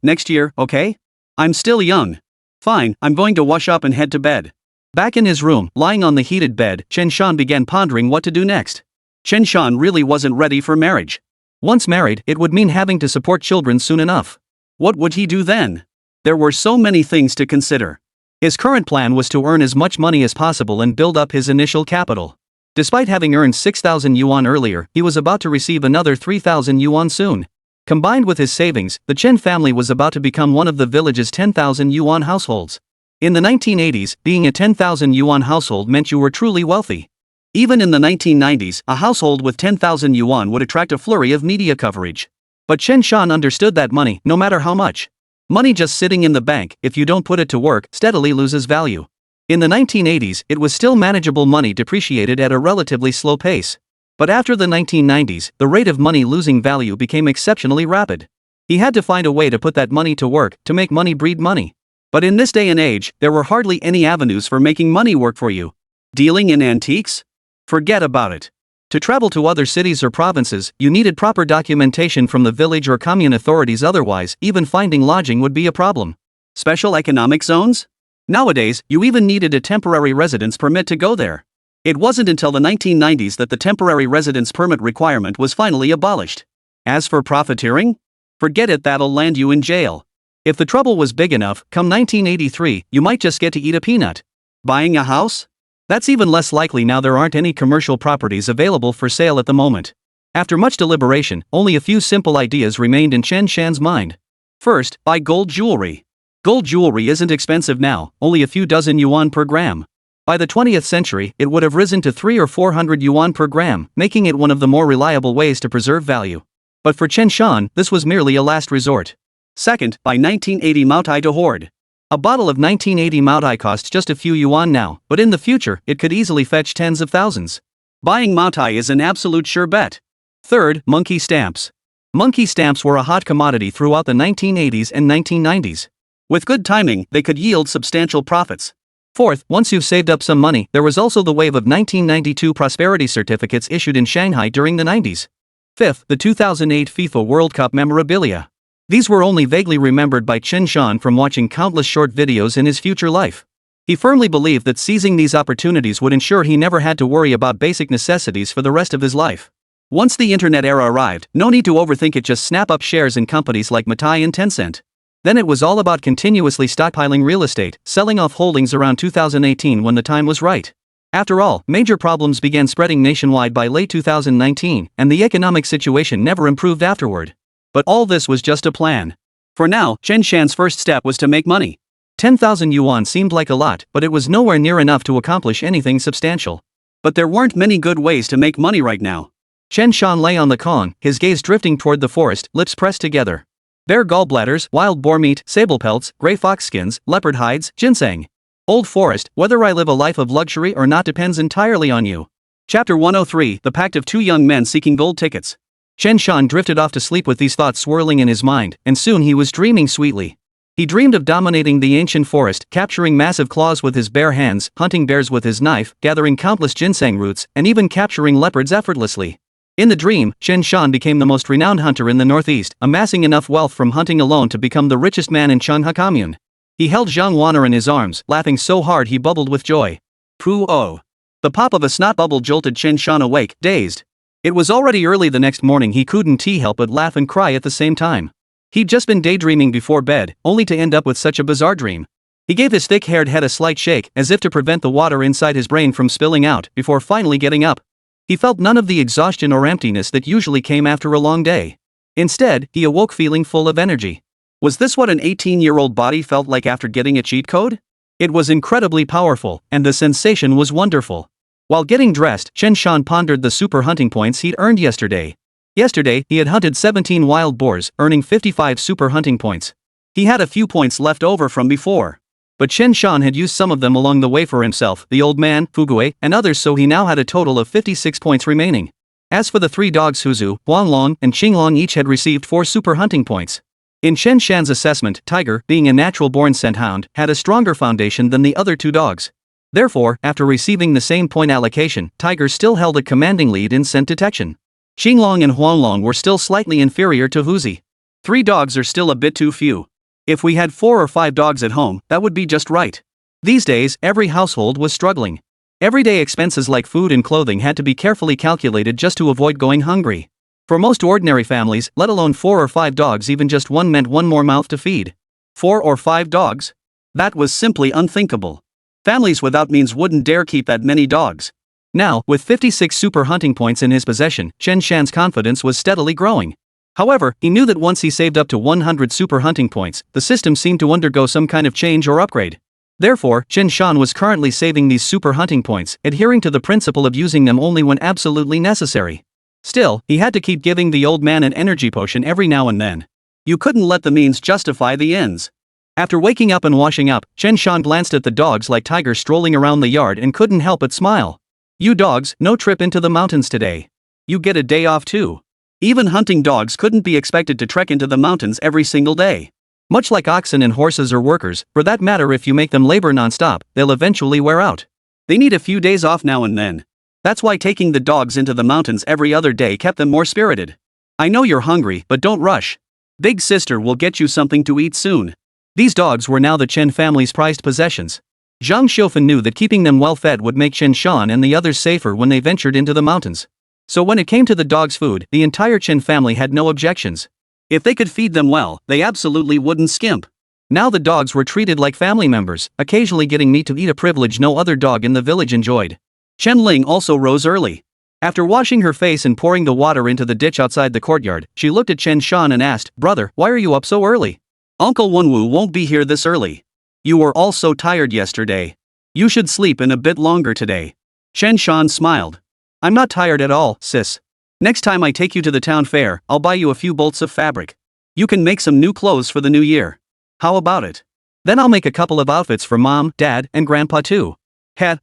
okay? I'm still young. Fine, I'm going to wash up and head to bed. Back in his room, lying on the heated bed, Chen Shan began pondering what to do next. Chen Shan really wasn't ready for marriage. Once married, it would mean having to support children soon enough. What would he do then? There were so many things to consider. His current plan was to earn as much money as possible and build up his initial capital. Despite having earned 6,000 yuan earlier, he was about to receive another 3,000 yuan soon. Combined with his savings, the Chen family was about to become one of the village's 10,000 yuan households. In the 1980s, being a 10,000 yuan household meant you were truly wealthy. Even in the 1990s, a household with 10,000 yuan would attract a flurry of media coverage. But Chen Shan understood that money, no matter how much. Money just sitting in the bank, if you don't put it to work, steadily loses value. In the 1980s, it was still manageable money depreciated at a relatively slow pace. But after the 1990s, the rate of money losing value became exceptionally rapid. He had to find a way to put that money to work, to make money breed money. But in this day and age, there were hardly any avenues for making money work for you. Dealing in antiques? Forget about it. To travel to other cities or provinces, you needed proper documentation from the village or commune authorities, otherwise, even finding lodging would be a problem. Special economic zones? Nowadays, you even needed a temporary residence permit to go there. It wasn't until the 1990s that the temporary residence permit requirement was finally abolished. As for profiteering? Forget it, that'll land you in jail. If the trouble was big enough, come 1983, you might just get to eat a peanut. Buying a house? That's even less likely now. There aren't any commercial properties available for sale at the moment. After much deliberation, only a few simple ideas remained in Chen Shan's mind. First, buy gold jewelry. Gold jewelry isn't expensive now, only a few dozen yuan per gram. By the 20th century, it would have risen to 300 or 400 yuan per gram, making it one of the more reliable ways to preserve value. But for Chen Shan, this was merely a last resort. Second, buy 1980 Maotai to hoard. A bottle of 1980 Maotai costs just a few yuan now, but in the future, it could easily fetch tens of thousands. Buying Maotai is an absolute sure bet. Third, monkey stamps. Monkey stamps were a hot commodity throughout the 1980s and 1990s. With good timing, they could yield substantial profits. Fourth, once you've saved up some money, there was also the wave of 1992 prosperity certificates issued in Shanghai during the 90s. Fifth, the 2008 FIFA World Cup memorabilia. These were only vaguely remembered by Chen Shan from watching countless short videos in his future life. He firmly believed that seizing these opportunities would ensure he never had to worry about basic necessities for the rest of his life. Once the internet era arrived, no need to overthink it, just snap up shares in companies like Matai and Tencent. Then it was all about continuously stockpiling real estate, selling off holdings around 2018 when the time was right. After all, major problems began spreading nationwide by late 2019, and the economic situation never improved afterward. But all this was just a plan. For now, Chen Shan's first step was to make money.
10,000 yuan seemed like a lot, but it was nowhere near enough to accomplish anything substantial.
But there weren't many good ways to make money right now.
Chen Shan lay on the con, his gaze drifting toward the forest, lips pressed together. Bear gallbladders, wild boar meat, sable pelts, gray fox skins, leopard hides, ginseng. Old forest, whether I live a life of luxury or not depends entirely on you.
Chapter 103, The Pact of Two Young Men Seeking Gold Tickets.
Chen Shan drifted off to sleep with these thoughts swirling in his mind, and soon he was dreaming sweetly. He dreamed of dominating the ancient forest, capturing massive claws with his bare hands, hunting bears with his knife, gathering countless ginseng roots, and even capturing leopards effortlessly. In the dream, Chen Shan became the most renowned hunter in the northeast, amassing enough wealth from hunting alone to become the richest man in Changhua commune. He held Zhang Wan'er in his arms, laughing so hard he bubbled with joy.
Pooh-oh. The pop of a snot bubble jolted Chen Shan awake, dazed.
It was already early the next morning. He couldn't help but laugh and cry at the same time. He'd just been daydreaming before bed, only to end up with such a bizarre dream. He gave his thick-haired head a slight shake, as if to prevent the water inside his brain from spilling out, before finally getting up. He felt none of the exhaustion or emptiness that usually came after a long day. Instead, he awoke feeling full of energy.
Was this what an 18-year-old body felt like after getting a cheat code?
It was incredibly powerful, and the sensation was wonderful. While getting dressed, Chen Shan pondered the super hunting points he'd earned yesterday. Yesterday, he had hunted 17 wild boars, earning 55 super hunting points.
He had a few points left over from before.
But Chen Shan had used some of them along the way for himself, the old man, Fugui, and others, so he now had a total of 56 points remaining. As for the three dogs, Huzu, Huanglong, and Qinglong each had received 4 super hunting points. In Chen Shan's assessment, Tiger, being a natural-born scent hound, had a stronger foundation than the other 2 dogs. Therefore, after receiving the same point allocation, Tiger still held a commanding lead in scent detection. Qinglong and Huanglong were still slightly inferior to Huzi.
3 dogs are still a bit too few. If we had 4 or 5 dogs at home, that would be just right.
These days, every household was struggling. Everyday expenses like food and clothing had to be carefully calculated just to avoid going hungry. For most ordinary families, let alone 4 or 5 dogs, even just one meant one more mouth to feed.
4 or 5 dogs? That was simply unthinkable. Families without means wouldn't dare keep that many dogs.
Now, with 56 super hunting points in his possession, Chen Shan's confidence was steadily growing. However, he knew that once he saved up to 100 super hunting points, the system seemed to undergo some kind of change or upgrade. Therefore, Chen Shan was currently saving these super hunting points, adhering to the principle of using them only when absolutely necessary. Still, he had to keep giving the old man an energy potion every now and then.
You couldn't let the means justify the ends.
After waking up and washing up, Chen Shan glanced at the dogs like Tiger strolling around the yard and couldn't help but smile. You dogs, no trip into the mountains today.
You get a day off too. Even hunting dogs couldn't be expected to trek into the mountains every single day.
Much like oxen and horses or workers, for that matter, if you make them labor non-stop, they'll eventually wear out.
They need a few days off now and then. That's why taking the dogs into the mountains every other day kept them more spirited. I know you're hungry, but don't rush. Big sister will get you something to eat soon.
These dogs were now the Chen family's prized possessions. Zhang Xiufan knew that keeping them well fed would make Chen Shan and the others safer when they ventured into the mountains. So when it came to the dogs' food, the entire Chen family had no objections.
If they could feed them well, they absolutely wouldn't skimp.
Now the dogs were treated like family members, occasionally getting meat to eat, a privilege no other dog in the village enjoyed.
Chen Ling also rose early.
After washing her face and pouring the water into the ditch outside the courtyard, she looked at Chen Shan and asked, "Brother, why are you up so early?"
"Uncle Wenwu won't be here this early. You were all so tired yesterday. You should sleep in a bit longer today."
Chen Shan smiled. "I'm not tired at all, sis. Next time I take you to the town fair, I'll buy you a few bolts of fabric. You can make some new clothes for the new year. How about it? Then I'll make a couple of outfits for Mom, Dad, and Grandpa too."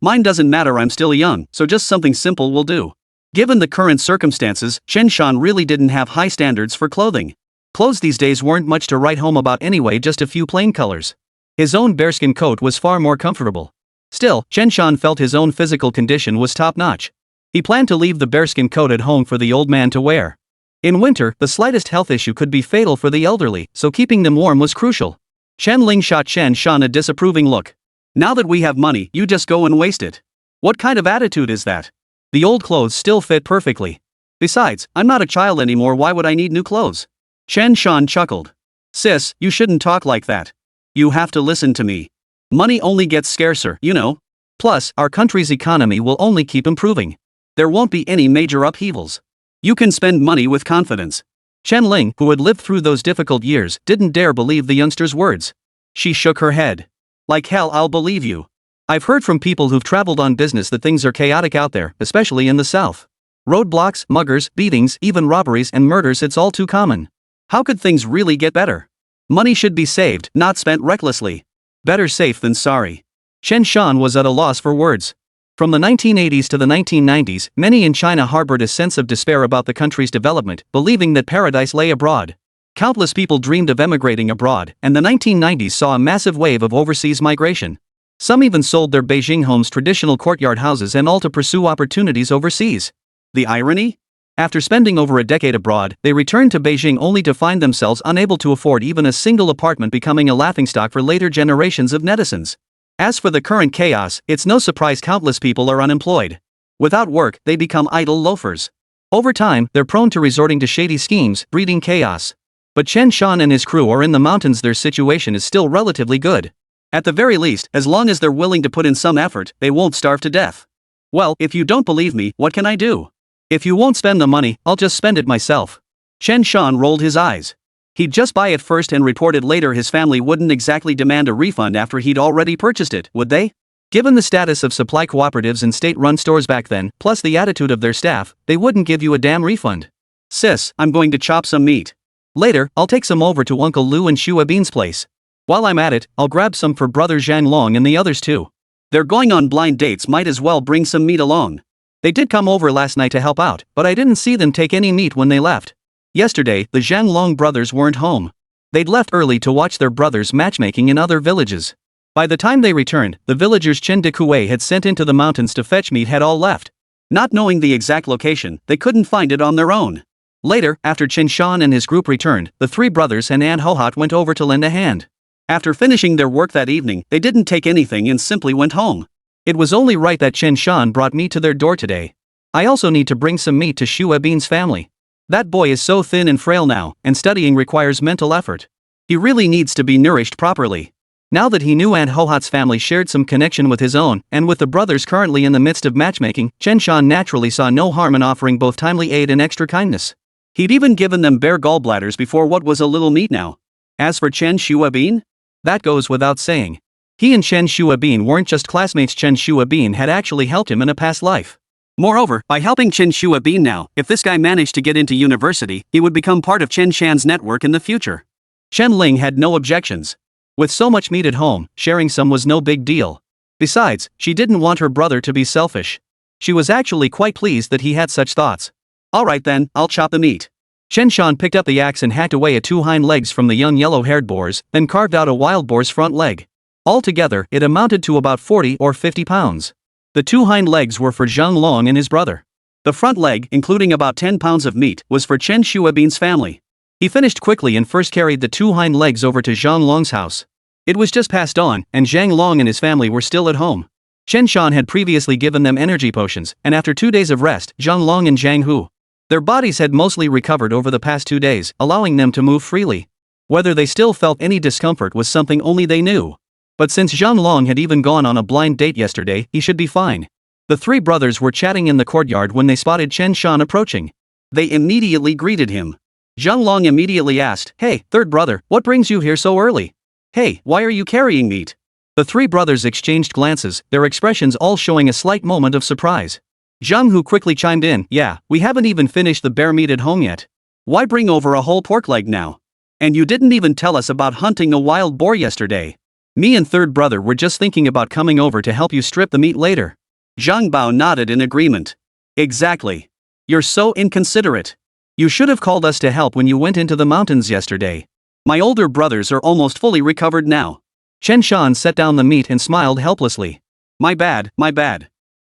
Mine doesn't matter, I'm still young, so just something simple will do." Given the current circumstances, Chen Shan really didn't have high standards for clothing.
Clothes these days weren't much to write home about anyway, just a few plain colors. His own bearskin coat was far more comfortable. Still, Chen Shan felt his own physical condition was top-notch. He planned to leave the bearskin coat at home for the old man to wear. In winter, the slightest health issue could be fatal for the elderly, so keeping them warm was crucial. Chen Ling shot Chen Shan a disapproving look.
"Now that we have money, you just go and waste it. What kind of attitude is that?
The old clothes still fit perfectly. Besides, I'm not a child anymore, why would I need new clothes?"
Chen Shan chuckled. "Sis, you shouldn't talk like that. You have to listen to me. Money only gets scarcer, you know.
Plus, our country's economy will only keep improving.
There won't be any major upheavals. You can spend money with confidence."
Chen Ling, who had lived through those difficult years, didn't dare believe the youngster's words. She shook her head.
Like hell I'll believe you. I've heard from people who've traveled on business that things are chaotic out there, especially in the south. Roadblocks, muggers, beatings, even robberies and murders, it's all too common. How could things really get better? Money should be saved, not spent recklessly. Better safe than sorry. Chen Shan was at a loss for words. From the 1980s to the 1990s, many in China harbored a sense of despair about the country's development, believing that paradise lay abroad. Countless people dreamed of emigrating abroad, and the 1990s saw a massive wave of overseas migration. Some even sold their Beijing homes, traditional courtyard houses and all, to pursue opportunities overseas. The irony? After spending over a decade abroad, they returned to Beijing only to find themselves unable to afford even a single apartment, becoming a laughingstock for later generations of netizens. As for the current chaos, it's no surprise countless people are unemployed. Without work, they become idle loafers. Over time, they're prone to resorting to shady schemes, breeding chaos. But Chen Shan and his crew are in the mountains. Their situation is still relatively good. At the very least, as long as they're willing to put in some effort, they won't starve to death. Well, if you don't believe me, what can I do? If you won't spend the money, I'll just spend it myself. Chen Shan rolled his eyes. He'd just buy it first and reported later. His family wouldn't exactly demand a refund after he'd already purchased it, would they? Given the status of supply cooperatives and state-run stores back then, plus the attitude of their staff, they wouldn't give you a damn refund. Sis, I'm going to chop some meat. Later, I'll take some over to Uncle Lu and Shua Bean's place. While I'm at it, I'll grab some for brother Zhang Long and the others too. They're going on blind dates, might as well bring some meat along. They did come over last night to help out, but I didn't see them take any meat when they left. Yesterday, the Zhang Long brothers weren't home. They'd left early to watch their brothers matchmaking in other villages. By the time they returned, the villagers Chen de Kuei had sent into the mountains to fetch meat had all left. Not knowing the exact location, they couldn't find it on their own. Later, after Chen Shan and his group returned, the three brothers and An Hohat went over to lend a hand. After finishing their work that evening, they didn't take anything and simply went home. It was only right that Chen Shan brought meat to their door today. I also need to bring some meat to Shua Bean's family. That boy is so thin and frail now, and studying requires mental effort. He really needs to be nourished properly. Now that he knew Aunt Hohat's family shared some connection with his own, and with the brothers currently in the midst of matchmaking, Chen Shan naturally saw no harm in offering both timely aid and extra kindness. He'd even given them bare gallbladders before. What was a little meat now? As for Chen Shua Bean? That goes without saying. He and Chen Shua Bean weren't just classmates. Chen Shua Bean had actually helped him in a past life. Moreover, by helping Chen Shua Bean now, if this guy managed to get into university, he would become part of Chen Shan's network in the future. Chen Ling had no objections. With so much meat at home, sharing some was no big deal. Besides, she didn't want her brother to be selfish. She was actually quite pleased that he had such thoughts. Alright then, I'll chop the meat. Chen Shan picked up the axe and hacked away at two hind legs from the young yellow-haired boars, then carved out a wild boar's front leg. Altogether, it amounted to about 40 or 50 pounds. The two hind legs were for Zhang Long and his brother. The front leg, including about 10 pounds of meat, was for Chen Shua Bean's family. He finished quickly and first carried the two hind legs over to Zhang Long's house. It was just past dawn, and Zhang Long and his family were still at home. Chen Shan had previously given them energy potions, and after 2 days of rest, Zhang Long and Zhang Hu. Their bodies had mostly recovered over the past 2 days, allowing them to move freely. Whether they still felt any discomfort was something only they knew. But since Zhang Long had even gone on a blind date yesterday, he should be fine. The three brothers were chatting in the courtyard when they spotted Chen Shan approaching. They immediately greeted him. Zhang Long immediately asked, "Hey, third brother, what brings you here so early? Hey, why are you carrying meat?" The three brothers exchanged glances, their expressions all showing a slight moment of surprise. Zhang Hu quickly chimed in, "Yeah, we haven't even finished the bear meat at home yet. Why bring over a whole pork leg now? And you didn't even tell us about hunting a wild boar yesterday. Me and third brother were just thinking about coming over to help you strip the meat later." Zhang Bao nodded in agreement. "Exactly. You're so inconsiderate. You should have called us to help when you went into the mountains yesterday. My older brothers are almost fully recovered now." Chen Shan set down the meat and smiled helplessly. My bad.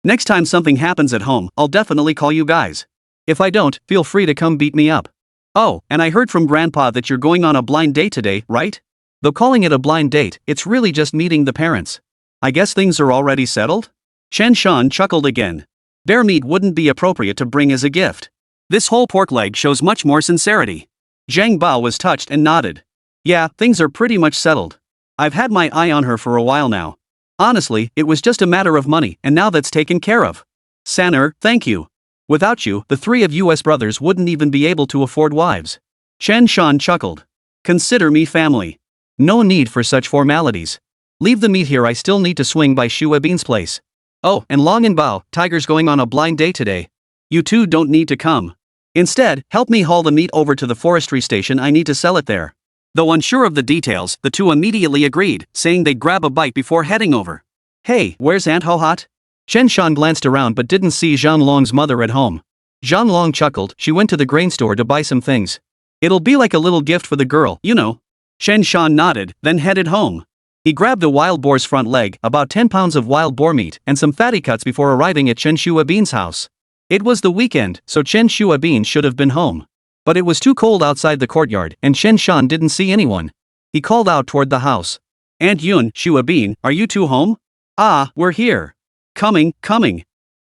Next time something happens at home, I'll definitely call you guys. If I don't, feel free to come beat me up. Oh, and I heard from Grandpa that you're going on a blind date today, right? Though calling it a blind date, it's really just meeting the parents. I guess things are already settled? Chen Shan chuckled again. Bear meat wouldn't be appropriate to bring as a gift. This whole pork leg shows much more sincerity. Zhang Bao was touched and nodded. Yeah, things are pretty much settled. I've had my eye on her for a while now. Honestly, it was just a matter of money, and now that's taken care of. San'er, thank you. Without you, the three of us brothers wouldn't even be able to afford wives. Chen Shan chuckled. Consider me family. No need for such formalities. Leave the meat here, I still need to swing by Shua Bean's place. Oh, and Long and Bao, Tiger's going on a blind date today. You two don't need to come. Instead, help me haul the meat over to the forestry station, I need to sell it there. Though unsure of the details, the two immediately agreed, saying they'd grab a bite before heading over. Hey, where's Aunt Ho-Hot?
Chen Shan glanced around but didn't see Zhang Long's mother at home. Zhang Long chuckled, she went to the grain store to buy some things.
It'll be like a little gift for the girl, you know. Chen Shan nodded, then headed home. He grabbed a wild boar's front leg, about 10 pounds of wild boar meat, and some fatty cuts before arriving at Chen Shua Bean's house. It was the weekend, so Chen Shua Bean should have been home. But it was too cold outside the courtyard, and Chen Shan didn't see anyone. He called out toward the house. Aunt Yun, Shua Bean, are you two home? Ah, we're here. Coming.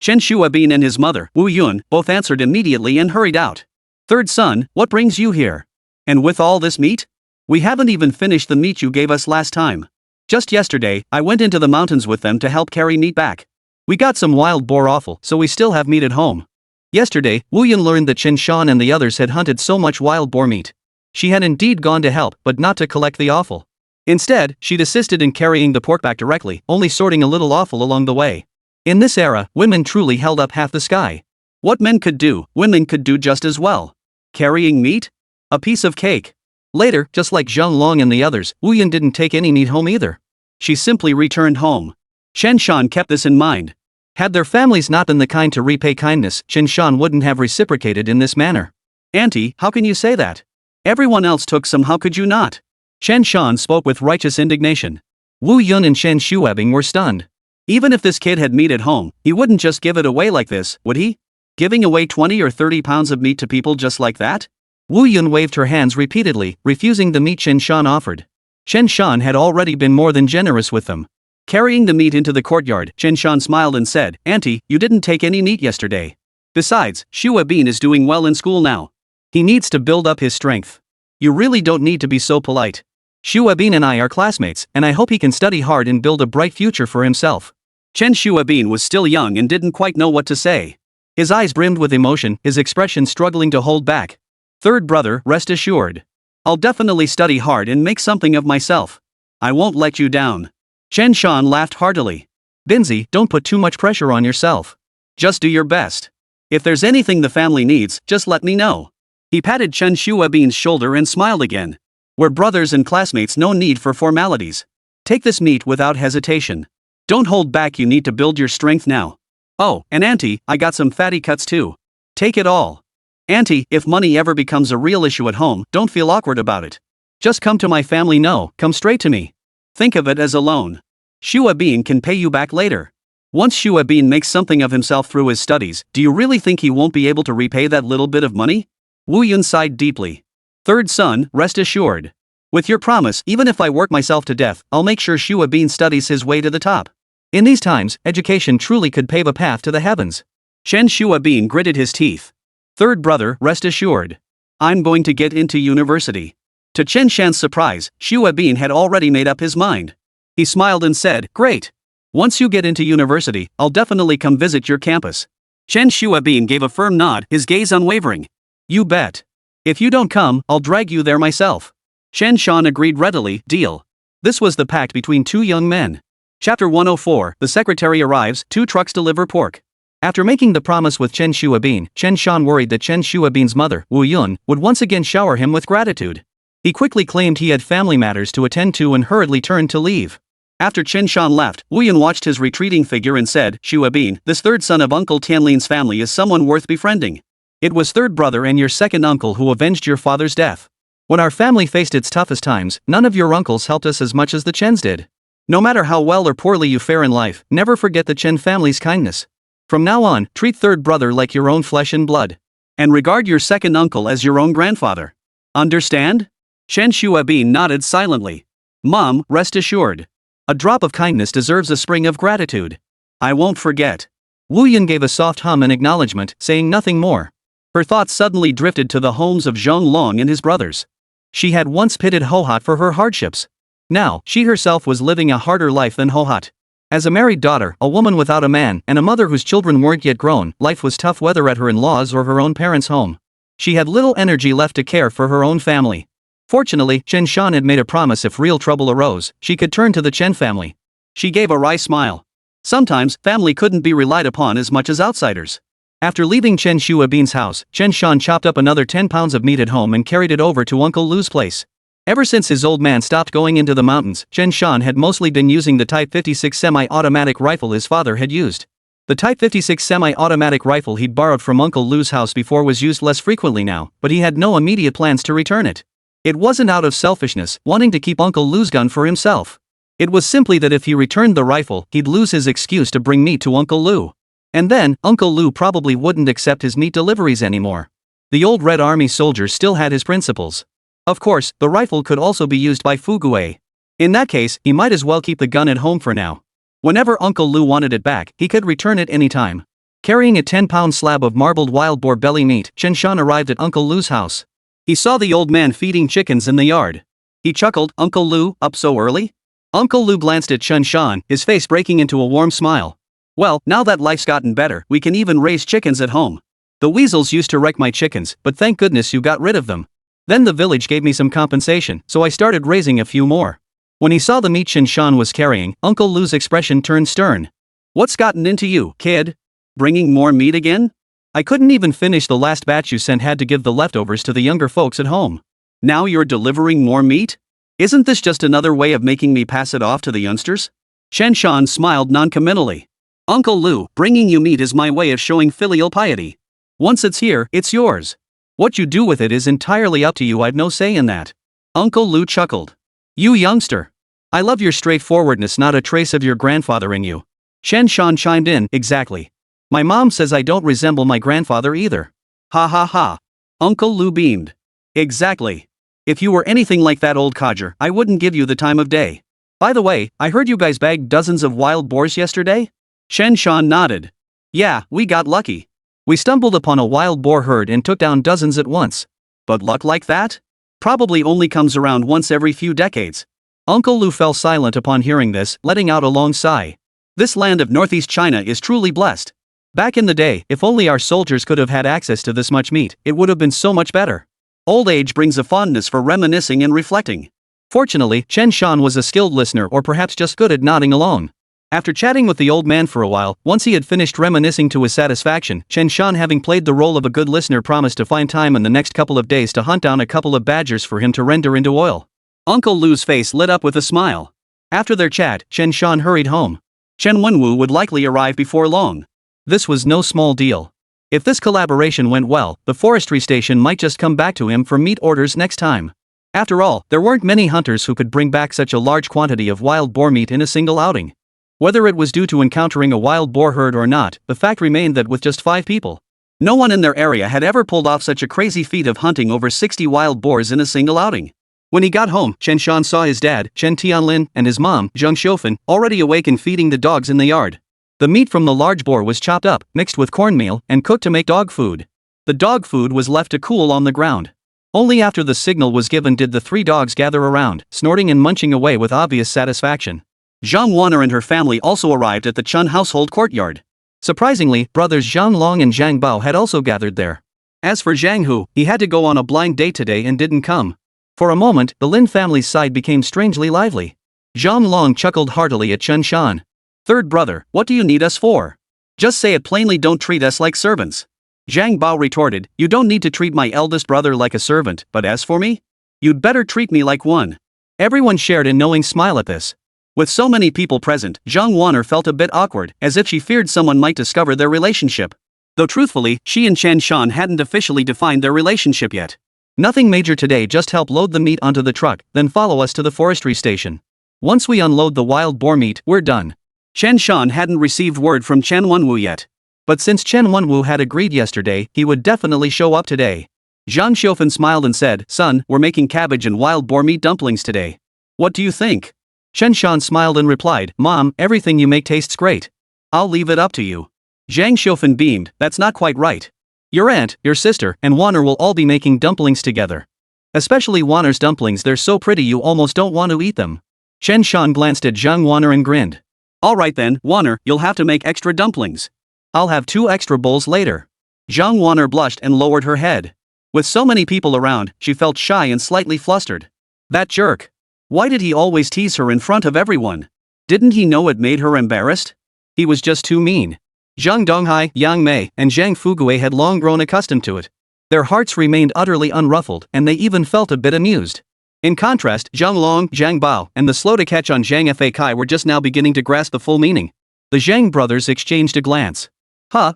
Chen Shua Bean and his mother, Wu Yun, both answered immediately and hurried out. Third son, what brings you here? And with all this meat? We haven't even finished the meat you gave us last time. Just yesterday, I went into the mountains with them to help carry meat back. We got some wild boar offal, so we still have meat at home. Yesterday, Wu Yun learned that Chen Shan and the others had hunted so much wild boar meat. She had indeed gone to help, but not to collect the offal. Instead, she'd assisted in carrying the pork back directly, only sorting a little offal along the way. In this era, women truly held up half the sky. What men could do, women could do just as well. Carrying meat? A piece of cake. Later, just like Zhang Long and the others, Wu Yun didn't take any meat home either. She simply returned home. Chen Shan kept this in mind. Had their families not been the kind to repay kindness, Chen Shan wouldn't have reciprocated in this manner. Auntie, how can you say that? Everyone else took some, how could you not? Chen Shan spoke with righteous indignation. Wu Yun and Chen Shuabing were stunned. Even if this kid had meat at home, he wouldn't just give it away like this, would he? Giving away 20 or 30 pounds of meat to people just like that? Wu Yun waved her hands repeatedly, refusing the meat Chen Shan offered. Chen Shan had already been more than generous with them. Carrying the meat into the courtyard, Chen Shan smiled and said, Auntie, you didn't take any meat yesterday. Besides, Shua Bean is doing well in school now. He needs to build up his strength. You really don't need to be so polite. Shua Bean and I are classmates, and I hope he can study hard and build a bright future for himself. Chen Shua Bean was still young and didn't quite know what to say. His eyes brimmed with emotion, his expression struggling to hold back. Third brother, rest assured. I'll definitely study hard and make something of myself. I won't let you down. Chen Shan laughed heartily. Binzi, don't put too much pressure on yourself. Just do your best. If there's anything the family needs, just let me know. He patted Chen Shua Bean's shoulder and smiled again. We're brothers and classmates, no need for formalities. Take this meat without hesitation. Don't hold back, you need to build your strength now. Oh, and Auntie, I got some fatty cuts too. Take it all. Auntie, if money ever becomes a real issue at home, don't feel awkward about it. Just come to my family, no, come straight to me. Think of it as a loan. Shua Bean can pay you back later. Once Shua Bean makes something of himself through his studies, do you really think he won't be able to repay that little bit of money? Wu Yun sighed deeply. Third son, rest assured. With your promise, even if I work myself to death, I'll make sure Shua Bean studies his way to the top. In these times, education truly could pave a path to the heavens. Chen Shua Bean gritted his teeth. Third brother, rest assured. I'm going to get into university. To Chen Shan's surprise, Shua Bean had already made up his mind. He smiled and said, great. Once you get into university, I'll definitely come visit your campus. Chen Shua Bean gave a firm nod, his gaze unwavering. You bet. If you don't come, I'll drag you there myself. Chen Shan agreed readily, deal. This was the pact between two young men. Chapter 104, the secretary arrives, 2 trucks deliver pork. After making the promise with Chen Shua Bean, Chen Shan worried that Chen Shua Bean's mother, Wu Yun, would once again shower him with gratitude. He quickly claimed he had family matters to attend to and hurriedly turned to leave. After Chen Shan left, Wu Yun watched his retreating figure and said, Shua Bean, this third son of Uncle Tianlin's family is someone worth befriending. It was third brother and your second uncle who avenged your father's death. When our family faced its toughest times, none of your uncles helped us as much as the Chens did. No matter how well or poorly you fare in life, never forget the Chen family's kindness. From now on, treat third brother like your own flesh and blood. And regard your second uncle as your own grandfather. Understand? Chen Shua Bean nodded silently. Mom, rest assured. A drop of kindness deserves a spring of gratitude. I won't forget. Wu Yun gave a soft hum in acknowledgement, saying nothing more. Her thoughts suddenly drifted to the homes of Zhang Long and his brothers. She had once pitted Ho-Hot for her hardships. Now, she herself was living a harder life than Ho-Hot. As a married daughter, a woman without a man, and a mother whose children weren't yet grown, life was tough whether at her in-laws or her own parents' home. She had little energy left to care for her own family.
Fortunately, Chen Shan had made a promise if real trouble arose, she could turn to the Chen family.
She gave a wry smile. Sometimes, family couldn't be relied upon as much as outsiders.
After leaving Chen Shuabin's house, Chen Shan chopped up another 10 pounds of meat at home and carried it over to Uncle Lu's place. Ever since his old man stopped going into the mountains, Chen Shan had mostly been using the Type 56 semi-automatic rifle his father had used. The Type 56 semi-automatic rifle he'd borrowed from Uncle Lu's house before was used less frequently now, but he had no immediate plans to return it. It wasn't out of selfishness, wanting to keep Uncle Lu's gun for himself. It was simply that if he returned the rifle, he'd lose his excuse to bring meat to Uncle Lu. And then, Uncle Lu probably wouldn't accept his meat deliveries anymore. The old Red Army soldier still had his principles. Of course, the rifle could also be used by Fuguei. In that case, he might as well keep the gun at home for now. Whenever Uncle Lu wanted it back, he could return it anytime. Carrying a 10-pound slab of marbled wild boar belly meat, Chen Shan arrived at Uncle Lu's house.
He saw the old man feeding chickens in the yard. He chuckled, "Uncle Lu, up so early?" Uncle Lu glanced at Chen Shan, his face breaking into a warm smile. "Well, now that life's gotten better, we can even raise chickens at home. The weasels used to wreck my chickens, but thank goodness you got rid of them. Then the village gave me some compensation, so I started raising a few more." When he saw the meat Chen Shan was carrying, Uncle Lu's expression turned stern. "What's gotten into you, kid? Bringing more meat again?
I couldn't even finish the last batch you sent, had to give the leftovers to the younger folks at home.
Now you're delivering more meat? Isn't this just another way of making me pass it off to the youngsters?" Chen Shan smiled noncommittally. "Uncle Lu, bringing you meat is my way of showing filial piety. Once it's here, it's yours. What you do with it is entirely up to you, I've no say in that." Uncle Lu chuckled.
"You youngster. I love your straightforwardness, not a trace of your grandfather in you."
Chen Shan chimed in,
"Exactly. My mom says I don't resemble my grandfather either."
"Ha ha ha." Uncle Lu beamed. "Exactly. If you were anything like that old codger, I wouldn't give you the time of day. By the way, I heard you guys bagged dozens of wild boars yesterday?" Chen Shan nodded. "Yeah, we got lucky.
We stumbled upon a wild boar herd and took down dozens at once."
"But luck like that? Probably only comes around once every few decades."
Uncle Lu fell silent upon hearing this, letting out a long sigh.
"This land of northeast China is truly blessed.
Back in the day, if only our soldiers could have had access to this much meat, it would have been so much better."
Old age brings a fondness for reminiscing and reflecting.
Fortunately, Chen Shan was a skilled listener, or perhaps just good at nodding along. After chatting with the old man for a while, once he had finished reminiscing to his satisfaction, Chen Shan, having played the role of a good listener, promised to find time in the next couple of days to hunt down a couple of badgers for him to render into oil.
Uncle Lu's face lit up with a smile.
After their chat, Chen Shan hurried home.
Chen Wenwu would likely arrive before long.
This was no small deal. If this collaboration went well, the forestry station might just come back to him for meat orders next time. After all, there weren't many hunters who could bring back such a large quantity of wild boar meat in a single outing. Whether it was due to encountering a wild boar herd or not, the fact remained that with just 5 people,
no one in their area had ever pulled off such a crazy feat of hunting over 60 wild boars in a single outing.
When he got home, Chen Shan saw his dad, Chen Tianlin, and his mom, Zhang Xiufan, already awake and feeding the dogs in the yard. The meat from the large boar was chopped up, mixed with cornmeal, and cooked to make dog food. The dog food was left to cool on the ground. Only after the signal was given did the 3 dogs gather around, snorting and munching away with obvious satisfaction.
Zhang Wan'er and her family also arrived at the Chen household courtyard.
Surprisingly, brothers Zhang Long and Zhang Bao had also gathered there. As for Zhang Hu, he had to go on a blind date today and didn't come. For a moment, the Lin family's side became strangely lively. Zhang Long chuckled heartily at Chen Shan.
"Third brother, what do you need us for? Just say it plainly, don't treat us like servants." Zhang Bao retorted, "You don't need to treat my eldest brother like a servant, but as for me? You'd better treat me like one."
Everyone shared a knowing smile at this.
With so many people present, Zhang Wan'er felt a bit awkward, as if she feared someone might discover their relationship. Though truthfully, she and Chen Shan hadn't officially defined their relationship yet.
"Nothing major today, just help load the meat onto the truck, then follow us to the forestry station. Once we unload the wild boar meat, we're done."
Chen Shan hadn't received word from Chen Wenwu yet.
But since Chen Wenwu had agreed yesterday, he would definitely show up today.
Zhang Xiufan smiled and said, "Son, we're making cabbage and wild boar meat dumplings today. What do you think?"
Chen Shan smiled and replied, "Mom, everything you make tastes great.
I'll leave it up to you." Zhang Xiufan beamed, "That's not quite right.
Your aunt, your sister, and Wan'er will all be making dumplings together. Especially Wan'er's dumplings, they're so pretty you almost don't want to eat them." Chen Shan glanced at Zhang Wan'er and grinned.
"All right then, Wan'er, you'll have to make extra dumplings.
I'll have 2 extra bowls later."
Zhang Wan'er blushed and lowered her head. With so many people around, she felt shy and slightly flustered. That jerk. Why did he always tease her in front of everyone? Didn't he know it made her embarrassed? He was just too mean. Zhang Donghai, Yang Mei, and Zhang Fuguei had long grown accustomed to it. Their hearts remained utterly unruffled, and they even felt a bit amused. In contrast, Zhang Long, Zhang Bao, and the slow-to-catch on Zhang Fakai were just now beginning to grasp the full meaning. The Zhang brothers exchanged a glance.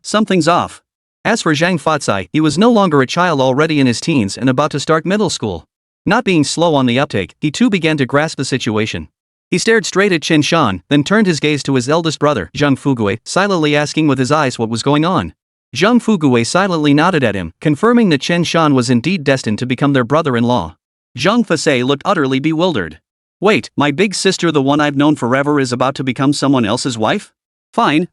Something's off. As for Zhang Fatsai, he was no longer a child already in his teens and about to start middle school. Not being slow on the uptake, he too began to grasp the situation. He stared straight at Chen Shan, then turned his gaze to his eldest brother, Zhang Fuguei, silently asking with his eyes what was going on. Zhang Fuguei silently nodded at him, confirming that Chen Shan was indeed destined to become their brother-in-law. Zhang Fasei looked utterly bewildered. Wait, my big sister, the one I've known forever, is about to become someone else's wife? Fine.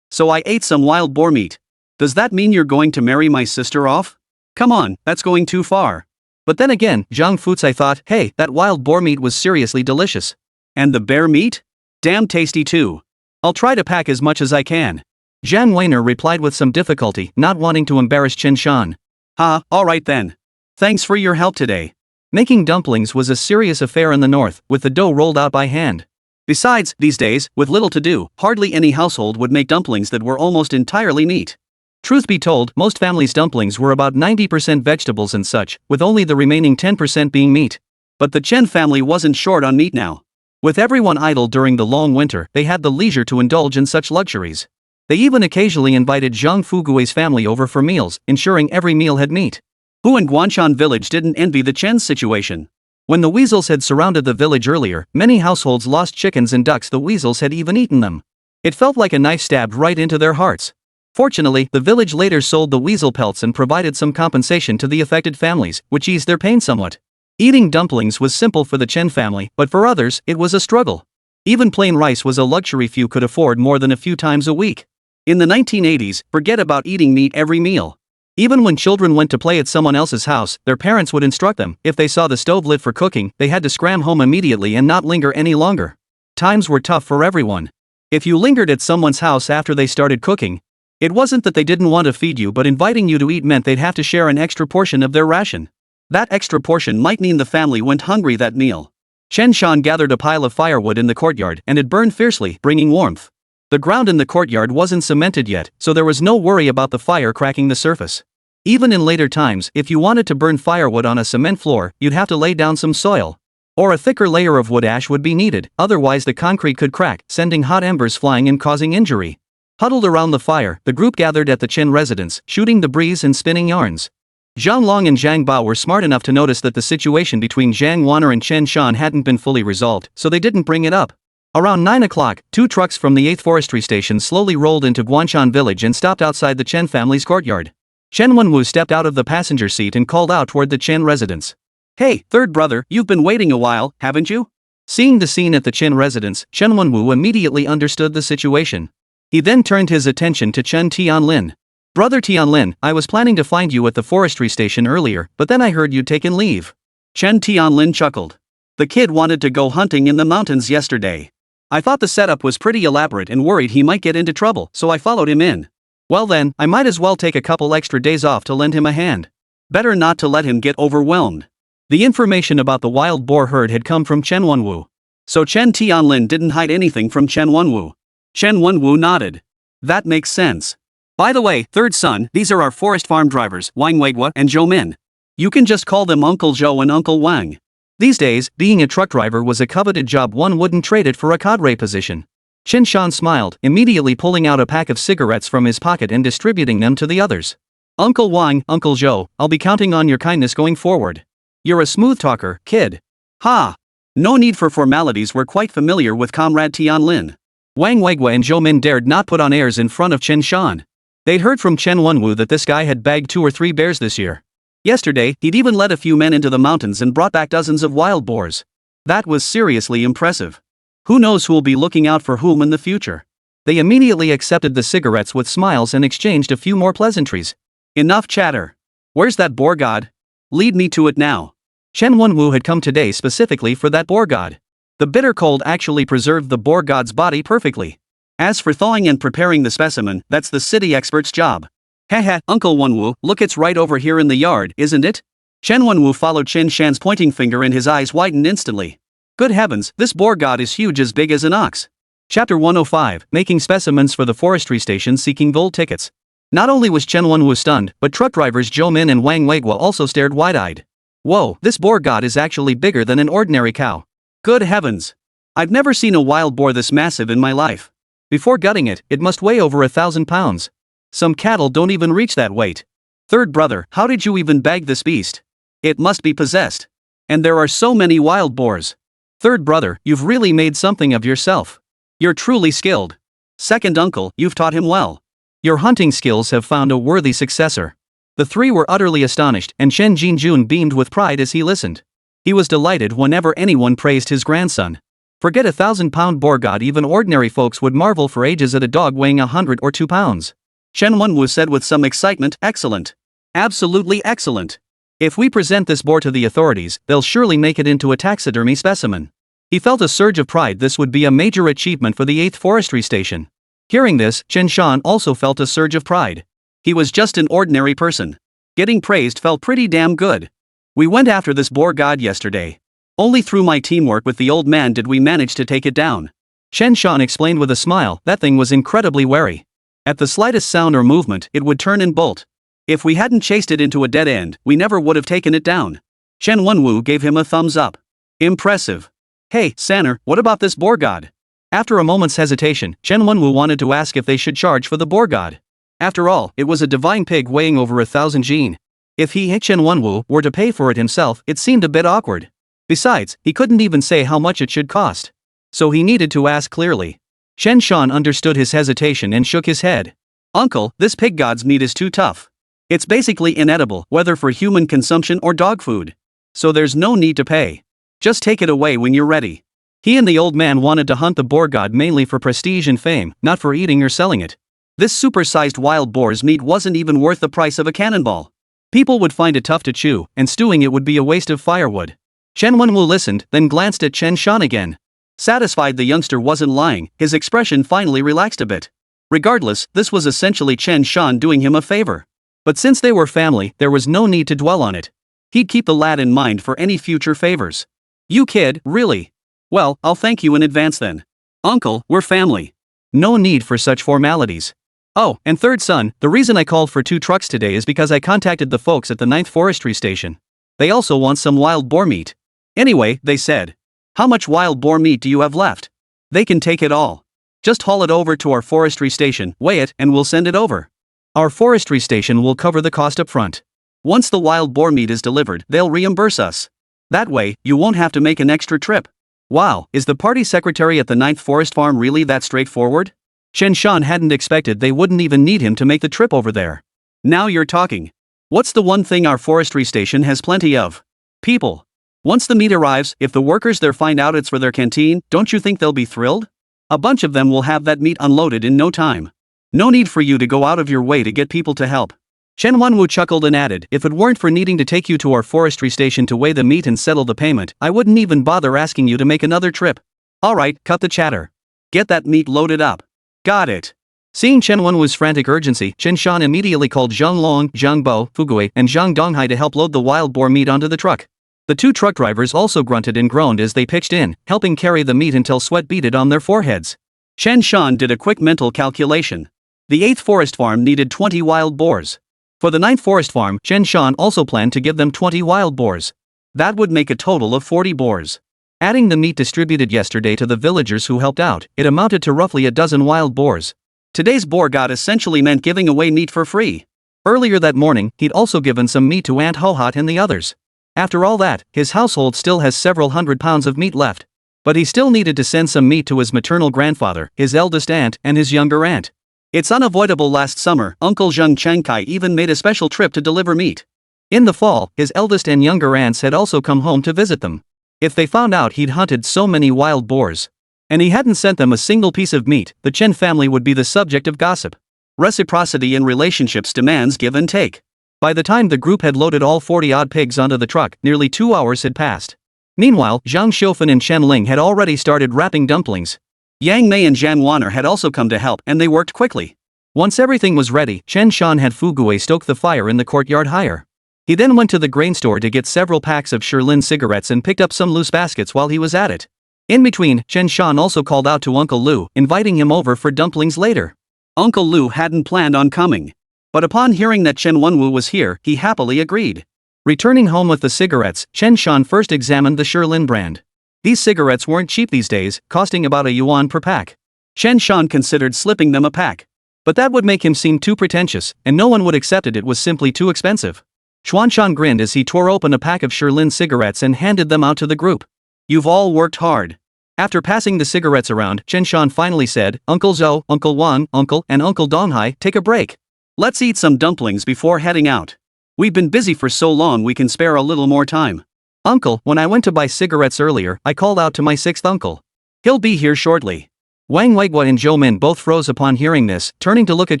So I ate some wild boar meat. Does that mean you're going to marry my sister off? Come on, that's going too far. But then again, Zhang Futsai thought, hey, that wild boar meat was seriously delicious. And the bear meat? Damn tasty too. I'll try to pack as much as I can. Zhang Wan'er replied with some difficulty, not wanting to embarrass Chen Shan. Alright then. Thanks for your help today. Making dumplings was a serious affair in the north, with the dough rolled out by hand. Besides, these days, with little to do, hardly any household would make dumplings that were almost entirely meat. Truth be told, most families' dumplings were about 90% vegetables and such, with only the remaining 10% being meat. But the Chen family wasn't short on meat now. With everyone idle during the long winter, they had the leisure to indulge in such luxuries. They even occasionally invited Zhang Fugui's family over for meals, ensuring every meal had meat. Who in Guanshan village didn't envy the Chen's situation? When the weasels had surrounded the village earlier, many households lost chickens and ducks. The weasels had even eaten them. It felt like a knife stabbed right into their hearts. Fortunately, the village later sold the weasel pelts and provided some compensation to the affected families, which eased their pain somewhat. Eating dumplings was simple for the Chen family, but for others, it was a struggle. Even plain rice was a luxury few could afford more than a few times a week. In the 1980s, forget about eating meat every meal. Even when children went to play at someone else's house, their parents would instruct them, if they saw the stove lit for cooking, they had to scram home immediately and not linger any longer. Times were tough for everyone. If you lingered at someone's house after they started cooking, it wasn't that they didn't want to feed you, but inviting you to eat meant they'd have to share an extra portion of their ration. That extra portion might mean the family went hungry that meal. Chen Shan gathered a pile of firewood in the courtyard, and it burned fiercely, bringing warmth. The ground in the courtyard wasn't cemented yet, so there was no worry about the fire cracking the surface. Even in later times, if you wanted to burn firewood on a cement floor, you'd have to lay down some soil. Or a thicker layer of wood ash would be needed, otherwise the concrete could crack, sending hot embers flying and causing injury. Huddled around the fire, the group gathered at the Chen residence, shooting the breeze and spinning yarns. Zhang Long and Zhang Bao were smart enough to notice that the situation between Zhang Wan'er and Chen Shan hadn't been fully resolved, so they didn't bring it up. Around 9 o'clock, 2 trucks from the 8th Forestry Station slowly rolled into Guanshan village and stopped outside the Chen family's courtyard. Chen Wenwu stepped out of the passenger seat and called out toward the Chen residence. Hey, third brother, you've been waiting a while, haven't you? Seeing the scene at the Chen residence, Chen Wenwu immediately understood the situation. He then turned his attention to Chen Tianlin. Brother Tianlin, I was planning to find you at the forestry station earlier, but then I heard you'd taken leave. Chen Tianlin chuckled. The kid wanted to go hunting in the mountains yesterday. I thought the setup was pretty elaborate and worried he might get into trouble, so I followed him in. Well then, I might as well take a couple extra days off to lend him a hand. Better not to let him get overwhelmed. The information about the wild boar herd had come from Chen Wenwu. So Chen Tianlin didn't hide anything from Chen Wenwu. Chen Wenwu nodded. That makes sense. By the way, third son, these are our forest farm drivers, Wang Weigua and Zhou Min. You can just call them Uncle Zhou and Uncle Wang. These days, being a truck driver was a coveted job. One wouldn't trade it for a cadre position. Chen Shan smiled, immediately pulling out a pack of cigarettes from his pocket and distributing them to the others. Uncle Wang, Uncle Zhou, I'll be counting on your kindness going forward. You're a smooth talker, kid. Ha! No need for formalities. We're quite familiar with Comrade Tianlin. Wang Weigua and Zhou Min dared not put on airs in front of Chen Shan. They'd heard from Chen Wenwu that this guy had bagged 2 or 3 bears this year. Yesterday, he'd even led a few men into the mountains and brought back dozens of wild boars. That was seriously impressive. Who knows who'll be looking out for whom in the future? They immediately accepted the cigarettes with smiles and exchanged a few more pleasantries. Enough chatter. Where's that boar god? Lead me to it now. Chen Wenwu had come today specifically for that boar god. The bitter cold actually preserved the boar god's body perfectly. As for thawing and preparing the specimen, that's the city expert's job. Haha, Uncle Wenwu, look, it's right over here in the yard, isn't it? Chen Wenwu followed Chen Shan's pointing finger and his eyes widened instantly. Good heavens, this boar god is huge, as big as an ox.
Chapter 105, Making Specimens for the Forestry Station Seeking Gold Tickets. Not only was Chen Wenwu stunned, but truck drivers Zhou Min and Wang Weiguo also stared wide-eyed. Whoa, this boar god is actually bigger than an ordinary cow.
Good heavens. I've never seen a wild boar this massive in my life.
Before gutting it, it must weigh over 1,000 pounds.
Some cattle don't even reach that weight. Third brother, how did you even bag this beast? It must be possessed. And there are so many wild boars.
Third brother, you've really made something of yourself.
You're truly skilled. Second uncle, you've taught him well.
Your hunting skills have found a worthy successor. The three were utterly astonished, and Chen Jinjun beamed with pride as he listened. He was delighted whenever anyone praised his grandson. Forget 1,000-pound boar god, even ordinary folks would marvel for ages at a dog weighing 100 or 2 pounds.
Chen Wenwu said with some excitement, excellent. Absolutely excellent.
If we present this boar to the authorities, they'll surely make it into a taxidermy specimen. He felt a surge of pride. This would be a major achievement for the 8th Forestry Station. Hearing this, Chen Shan also felt a surge of pride.
He was just an ordinary person. Getting praised felt pretty damn good. We went after this boar god yesterday. Only through my teamwork with the old man did we manage to take it down.
Chen Shan explained with a smile. That thing was incredibly wary. At the slightest sound or movement, it would turn and bolt.
If we hadn't chased it into a dead end, we never would have taken it down. Chen Wenwu gave him a thumbs up. Impressive. Hey, Sanner, what about this boar god?
After a moment's hesitation, Chen Wenwu wanted to ask if they should charge for the boar god. After all, it was a divine pig weighing over 1,000 jin. If he, Chen Wenwu, were to pay for it himself, it seemed a bit awkward. Besides, he couldn't even say how much it should cost. So he needed to ask clearly. Chen Shan understood his hesitation and shook his head.
Uncle, this pig god's meat is too tough. It's basically inedible, whether for human consumption or dog food. So there's no need to pay. Just take it away when you're ready.
He and the old man wanted to hunt the boar god mainly for prestige and fame, not for eating or selling it.
This super-sized wild boar's meat wasn't even worth the price of a cannonball.
People would find it tough to chew, and stewing it would be a waste of firewood. Chen Wenwu listened, then glanced at Chen Shan again.
Satisfied the youngster wasn't lying, his expression finally relaxed a bit. Regardless, this was essentially Chen Shan doing him a favor.
But since they were family, there was no need to dwell on it.
He'd keep the lad in mind for any future favors. You kid, really? Well, I'll thank you in advance then. Uncle, we're family.
No need for such formalities. Oh, and third son, the reason I called for 2 trucks today is because I contacted the folks at the 9th Forestry Station. They also want some wild boar meat.
Anyway, they said. How much wild boar meat do you have left? They can take it all. Just haul it over to our forestry station, weigh it, and we'll send it over.
Our forestry station will cover the cost up front.
Once the wild boar meat is delivered, they'll reimburse us. That way, you won't have to make an extra trip.
Wow, is the party secretary at the 9th Forest Farm really that straightforward? Chen Shan hadn't expected they wouldn't even need him to make the trip over there.
Now you're talking. What's the one thing our forestry station has plenty of? People. Once the meat arrives, if the workers there find out it's for their canteen, don't you think they'll be thrilled? A bunch of them will have that meat unloaded in no time. No need for you to go out of your way to get people to help.
Chen Wenwu chuckled and added, if it weren't for needing to take you to our forestry station to weigh the meat and settle the payment, I wouldn't even bother asking you to make another trip.
Alright, cut the chatter. Get that meat loaded up. Got it.
Seeing Chen Wenwu's frantic urgency, Chen Shan immediately called Zhang Long, Zhang Bo, Fugui, and Zhang Donghai to help load the wild boar meat onto the truck. The 2 truck drivers also grunted and groaned as they pitched in, helping carry the meat until sweat beaded on their foreheads.
Chen Shan did a quick mental calculation. The 8th Forest Farm needed 20 wild boars.
For the 9th Forest Farm, Chen Shan also planned to give them 20 wild boars.
That would make a total of 40 boars.
Adding the meat distributed yesterday to the villagers who helped out, it amounted to roughly a dozen wild boars.
Today's boar god essentially meant giving away meat for free.
Earlier that morning, he'd also given some meat to Aunt Hohat and the others. After all that, his household still has several hundred pounds of meat left. But he still needed to send some meat to his maternal grandfather, his eldest aunt, and his younger aunt.
It's unavoidable. Last summer, Uncle Zheng Chengkai even made a special trip to deliver meat.
In the fall, his eldest and younger aunts had also come home to visit them. If they found out he'd hunted so many wild boars, and he hadn't sent them a single piece of meat, the Chen family would be the subject of gossip.
Reciprocity in relationships demands give and take.
By the time the group had loaded all 40-odd pigs onto the truck, nearly 2 hours had passed. Meanwhile, Zhang Xiufan and Chen Ling had already started wrapping dumplings.
Yang Mei and Zhang Wan'er had also come to help, and they worked quickly.
Once everything was ready, Chen Shan had Fugui stoke the fire in the courtyard higher. He then went to the grain store to get several packs of Shirlin cigarettes and picked up some loose baskets while he was at it. In between, Chen Shan also called out to Uncle Lu, inviting him over for dumplings later.
Uncle Lu hadn't planned on coming. But upon hearing that Chen Wanwu was here, he happily agreed.
Returning home with the cigarettes, Chen Shan first examined the Shirlin brand. These cigarettes weren't cheap these days, costing about a yuan per pack.
Chen Shan considered slipping them a pack.
But that would make him seem too pretentious, and no one would accept it was simply too expensive. Xuan Shan grinned as he tore open a pack of Shirlin cigarettes and handed them out to the group.
You've all worked hard.
After passing the cigarettes around, Chen Shan finally said, Uncle Zhou, Uncle Wan, Uncle, and Uncle Donghai, take a break.
Let's eat some dumplings before heading out. We've been busy for so long we can spare a little more time.
Uncle, when I went to buy cigarettes earlier, I called out to my sixth uncle.
He'll be here shortly.
Wang Weiguo and Zhou Min both froze upon hearing this, turning to look at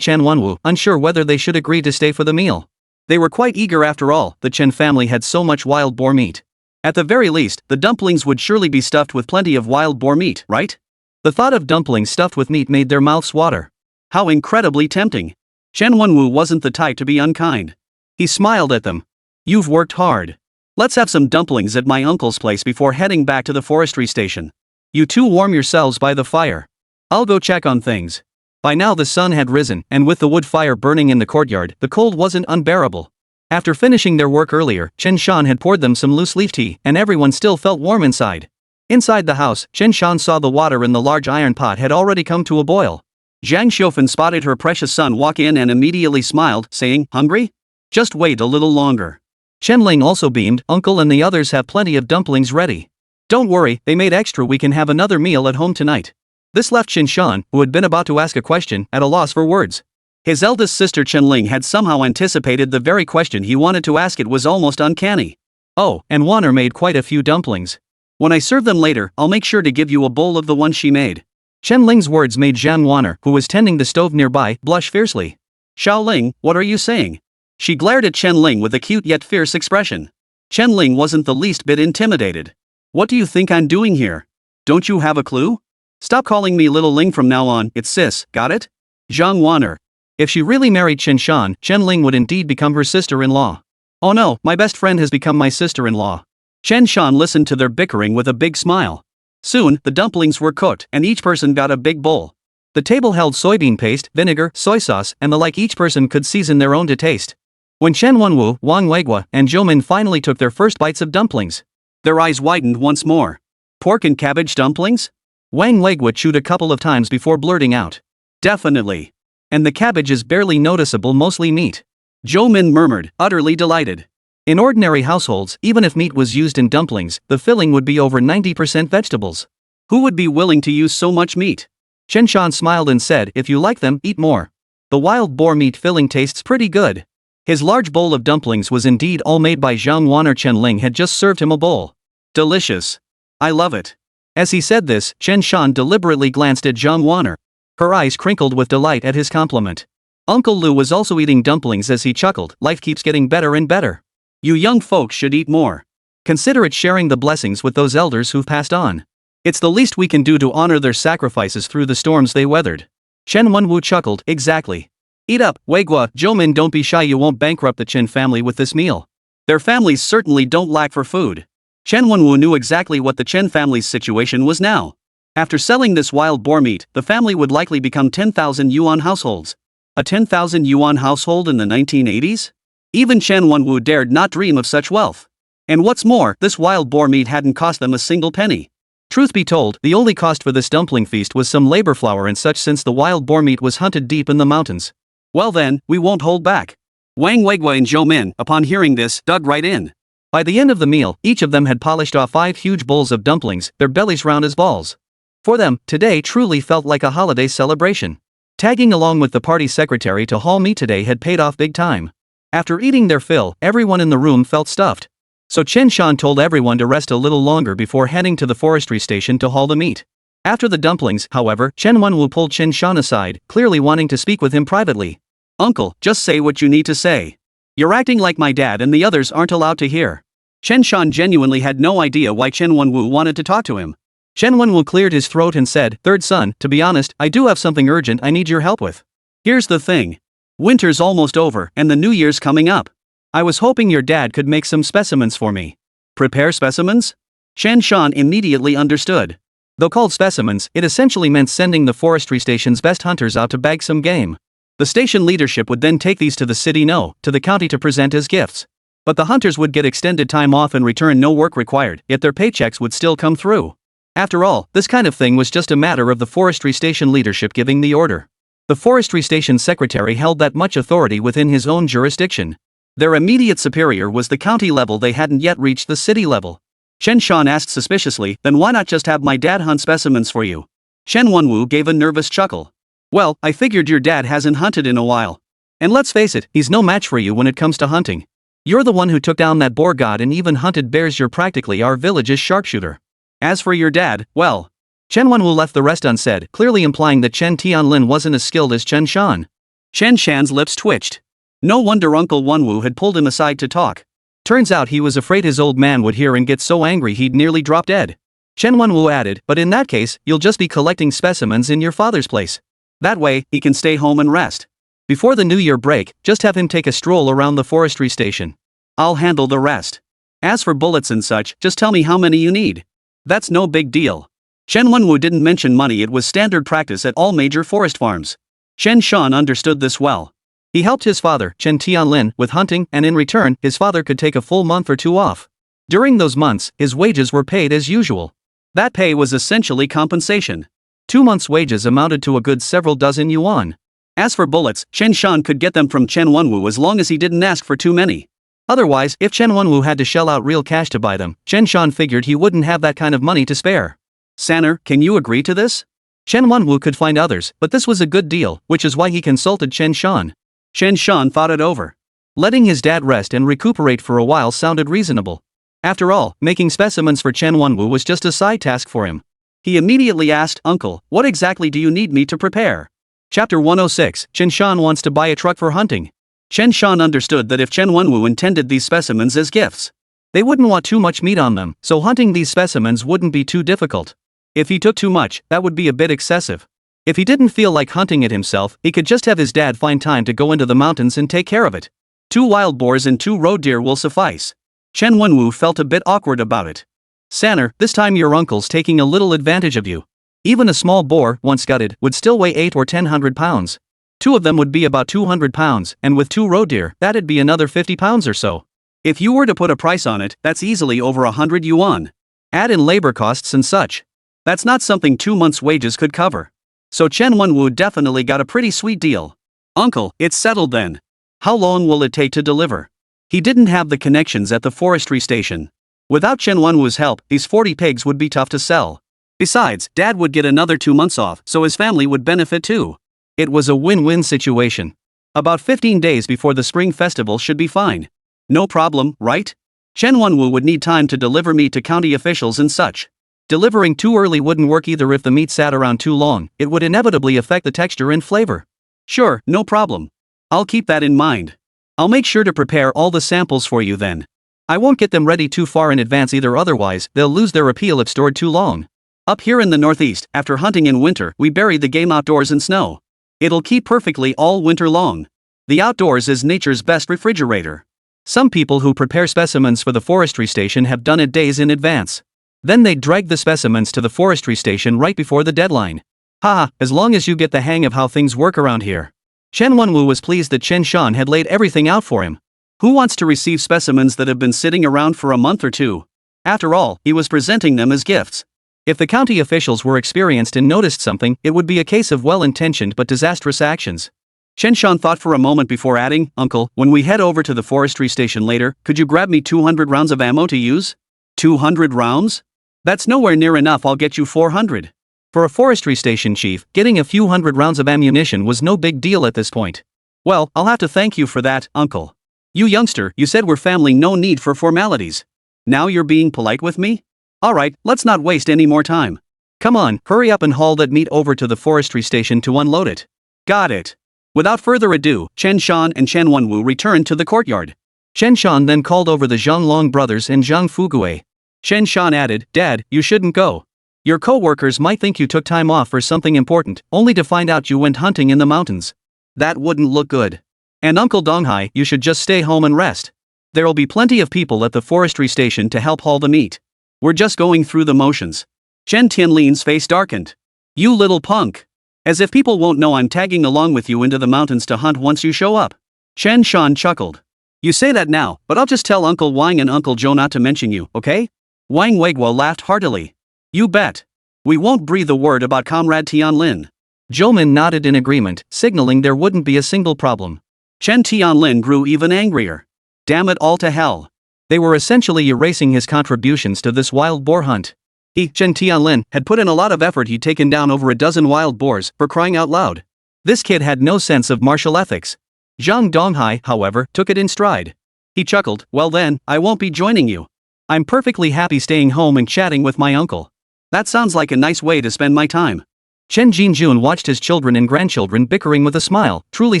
Chen Wanwu, unsure whether they should agree to stay for the meal. They were quite eager after all, the Chen family had so much wild boar meat.
At the very least, the dumplings would surely be stuffed with plenty of wild boar meat, right?
The thought of dumplings stuffed with meat made their mouths water.
How incredibly tempting. Chen Wanwu wasn't the type to be unkind.
He smiled at them.
You've worked hard. Let's have some dumplings at my uncle's place before heading back to the forestry station.
You two warm yourselves by the fire. I'll go check on things. By now the sun had risen, and with the wood fire burning in the courtyard, the cold wasn't unbearable. After finishing their work earlier, Chen Shan had poured them some loose leaf tea, and everyone still felt warm inside. Inside the house, Chen Shan saw the water in the large iron pot had already come to a boil.
Zhang Xiufen spotted her precious son walk in and immediately smiled, saying, Hungry? Just wait a little longer.
Chen Ling also beamed, Uncle and the others have plenty of dumplings ready. Don't worry, they made extra, we can have another meal at home tonight. This left Chen Shan, who had been about to ask a question, at a loss for words.
His eldest sister Chen Ling had somehow anticipated the very question he wanted to ask. It was almost uncanny.
Oh, and Wan'er made quite a few dumplings.
When I serve them later, I'll make sure to give you a bowl of the ones she made.
Chen Ling's words made Zhang Wan'er, who was tending the stove nearby, blush fiercely.
Xiao Ling, what are you saying? She glared at Chen Ling with a cute yet fierce expression. Chen Ling wasn't the least bit intimidated. What do you think I'm doing here? Don't you have a clue? Stop calling me Little Ling from now on, it's sis, got it? Zhang Wan'er.
If she really married Chen Shan, Chen Ling would indeed become her sister-in-law. Oh no, my best friend has become my sister-in-law.
Chen Shan listened to their bickering with a big smile. Soon, the dumplings were cooked, and each person got a big bowl.
The table held soybean paste, vinegar, soy sauce, and the like. Each person could season their own to taste. When Chen Wanwu, Wang Weiguo, and Zhou Min finally took their first bites of dumplings,
their eyes widened once more. Pork and cabbage dumplings?
Wang Weiguo chewed a couple of times before blurting out.
Definitely.
And the cabbage is barely noticeable, mostly meat.
Zhou Min murmured, utterly delighted.
In ordinary households, even if meat was used in dumplings, the filling would be over 90% vegetables.
Who would be willing to use so much meat?
Chen Shan smiled and said, if you like them, eat more. The wild boar meat filling tastes pretty good. His large bowl of dumplings was indeed all made by Zhang Wan'er. Chen Ling had just served him a bowl.
Delicious. I love it.
As he said this, Chen Shan deliberately glanced at Zhang Wan'er. Her eyes crinkled with delight at his compliment. Uncle Lu was also eating dumplings as he chuckled, life keeps getting better and better.
You young folks should eat more.
Consider it sharing the blessings with those elders who've passed on. It's the least we can do to honor their sacrifices through the storms they weathered. Chen Wanwu chuckled, exactly. Eat up, Weiguo, Zhou Min, don't be shy, you won't bankrupt the Chen family with this meal.
Their families certainly don't lack for food. Chen Wanwu knew exactly what the Chen family's situation was now. After selling this wild boar meat, the family would likely become 10,000 yuan households. A 10,000 yuan household in the 1980s? Even Chen Wanwu dared not dream of such wealth. And what's more, this wild boar meat hadn't cost them a single penny.
Truth be told, the only cost for this dumpling feast was some labor flour and such, since the wild boar meat was hunted deep in the mountains.
Well then, we won't hold back. Wang Weiguo and Zhou Min, upon hearing this, dug right in.
By the end of the meal, each of them had polished off 5 huge bowls of dumplings, their bellies round as balls. For them, today truly felt like a holiday celebration. Tagging along with the party secretary to haul meat today had paid off big time. After eating their fill, everyone in the room felt stuffed. So Chen Shan told everyone to rest a little longer before heading to the forestry station to haul the meat. After the dumplings, however, Chen Wanwu pulled Chen Shan aside, clearly wanting to speak with him privately.
Uncle, just say what you need to say. You're acting like my dad and the others aren't allowed to hear. Chen Shan genuinely had no idea why Chen Wanwu wanted to talk to him.
Chen Wanwu cleared his throat and said, Third son, to be honest, I do have something urgent I need your help with.
Here's the thing. Winter's almost over and the New Year's coming up. I was hoping your dad could make some specimens for me. Prepare specimens? Chen Shan immediately understood.
Though called specimens, it essentially meant sending the forestry station's best hunters out to bag some game. The station leadership would then take these to the city, to the county to present as gifts. But the hunters would get extended time off in return, no work required, yet their paychecks would still come through. After all, this kind of thing was just a matter of the forestry station leadership giving the order. The forestry station secretary held that much authority within his own jurisdiction. Their immediate superior was the county level, they hadn't yet reached the city level. Chen Shan asked suspiciously, then why not just have my dad hunt specimens for you? Chen Wan'er gave a nervous chuckle. Well, I figured your dad hasn't hunted in a while. And let's face it, he's no match for you when it comes to hunting. You're the one who took down that boar god and even hunted bears, you're practically our village's sharpshooter. As for your dad, well. Chen Wan'er left the rest unsaid, clearly implying that Chen Tianlin wasn't as skilled as Chen Shan.
Chen Shan's lips twitched. No wonder Uncle Wan'er had pulled him aside to talk.
Turns out he was afraid his old man would hear and get so angry he'd nearly drop dead. Chen Wan'er added, but in that case, you'll just be collecting specimens in your father's place.
That way, he can stay home and rest.
Before the New Year break, just have him take a stroll around the forestry station.
I'll handle the rest. As for bullets and such, just tell me how many you need. That's no big deal. Chen Wan'er didn't mention money, it was standard practice at all major forest farms. Chen Shan understood this well.
He helped his father, Chen Tianlin, with hunting, and in return, his father could take a full month or two off. During those months, his wages were paid as usual.
That pay was essentially compensation.
2 months' wages amounted to a good several dozen yuan.
As for bullets, Chen Shan could get them from Chen Wan'er as long as he didn't ask for too many.
Otherwise, if Chen Wan'er had to shell out real cash to buy them, Chen Shan figured he wouldn't have that kind of money to spare.
Sanner, can you agree to this?
Chen Wan'er could find others, but this was a good deal, which is why he consulted Chen Shan.
Chen Shan thought it over.
Letting his dad rest and recuperate for a while sounded reasonable. After all, making specimens for Chen Wan'er was just a side task for him.
He immediately asked, Uncle, what exactly do you need me to prepare?
Chapter 106, Chen Shan wants to buy a truck for hunting.
Chen Shan understood that if Chen Wan'er intended these specimens as gifts,
they wouldn't want too much meat on them, so hunting these specimens wouldn't be too difficult. If he took too much, that would be a bit excessive. If he didn't feel like hunting it himself, he could just have his dad find time to go into the mountains and take care of it. 2 wild boars and 2 roe deer will suffice. Chen Wan'er felt a bit awkward about it. Sanner, this time your uncle's taking a little advantage of you. Even a small boar, once gutted, would still weigh 8 or 10 pounds. 2 of them would be about 200 pounds, and with 2 roe deer, that'd be another 50 pounds or so.
If you were to put a price on it, that's easily over 100 yuan.
Add in labor costs and such.
That's not something 2 months' wages could cover. So Chen Wan'er definitely got a pretty sweet deal. Uncle, it's settled then. How long will it take to deliver? He didn't have the connections at the forestry station. Without Chen Wan'er's help, these 40 pigs would be tough to sell. Besides, Dad would get another 2 months off, so his family would benefit too.
It was a win-win situation.
About 15 days before the spring festival should be fine. No problem, right? Chen Wan'er would need time to deliver meat to county officials and such.
Delivering too early wouldn't work either. If the meat sat around too long, it would inevitably affect the texture and flavor.
Sure, no problem. I'll keep that in mind. I'll make sure to prepare all the samples for you then.
I won't get them ready too far in advance either, otherwise they'll lose their appeal if stored too long.
Up here in the Northeast, after hunting in winter, we bury the game outdoors in snow. It'll keep perfectly all winter long. The outdoors is nature's best refrigerator.
Some people who prepare specimens for the forestry station have done it days in advance. Then they drag the specimens to the forestry station right before the deadline. Haha, as long as you get the hang of how things work around here. Chen Wan'er was pleased that Chen Shan had laid everything out for him.
Who wants to receive specimens that have been sitting around for a month or two? After all, he was presenting them as gifts.
If the county officials were experienced and noticed something, it would be a case of well-intentioned but disastrous actions.
Chen Shan thought for a moment before adding, Uncle, when we head over to the forestry station later, could you grab me 200 rounds of ammo to use? 200 rounds? That's nowhere near enough, I'll get you 400.
For a forestry station chief, getting a few hundred rounds of ammunition was no big deal at this point.
Well, I'll have to thank you for that, Uncle. You youngster, you said we're family, no need for formalities. Now you're being polite with me? Alright, let's not waste any more time.
Come on, hurry up and haul that meat over to the forestry station to unload it.
Got it. Without further ado, Chen Shan and Chen Wan'er returned to the courtyard.
Chen Shan then called over the Zhang Long brothers and Zhang Fugue.
Chen Shan added, Dad, you shouldn't go.
Your co-workers might think you took time off for something important, only to find out you went hunting in the mountains.
That wouldn't look good. And Uncle Donghai, you should just stay home and rest. There'll be plenty of people at the forestry station to help haul the meat. We're just going through the motions. Chen Tianlin's face darkened. You little punk. As if people won't know I'm tagging along with you into the mountains to hunt once you show up. Chen Shan chuckled. You say that now, but I'll just tell Uncle Wang and Uncle Joe not to mention you, okay? Wang Weiguo laughed heartily. You bet. We won't breathe a word about Comrade Tianlin.
Zhoumin nodded in agreement, signaling there wouldn't be a single problem.
Chen Tianlin grew even angrier. Damn it all to hell.
They were essentially erasing his contributions to this wild boar hunt.
He, Chen Tianlin, had put in a lot of effort. He'd taken down over a dozen wild boars, for crying out loud.
This kid had no sense of martial ethics.
Zhang Donghai, however, took it in stride. He chuckled, well then, I won't be joining you.
I'm perfectly happy staying home and chatting with my uncle.
That sounds like a nice way to spend my time.
Chen Jinjun watched his children and grandchildren bickering with a smile, truly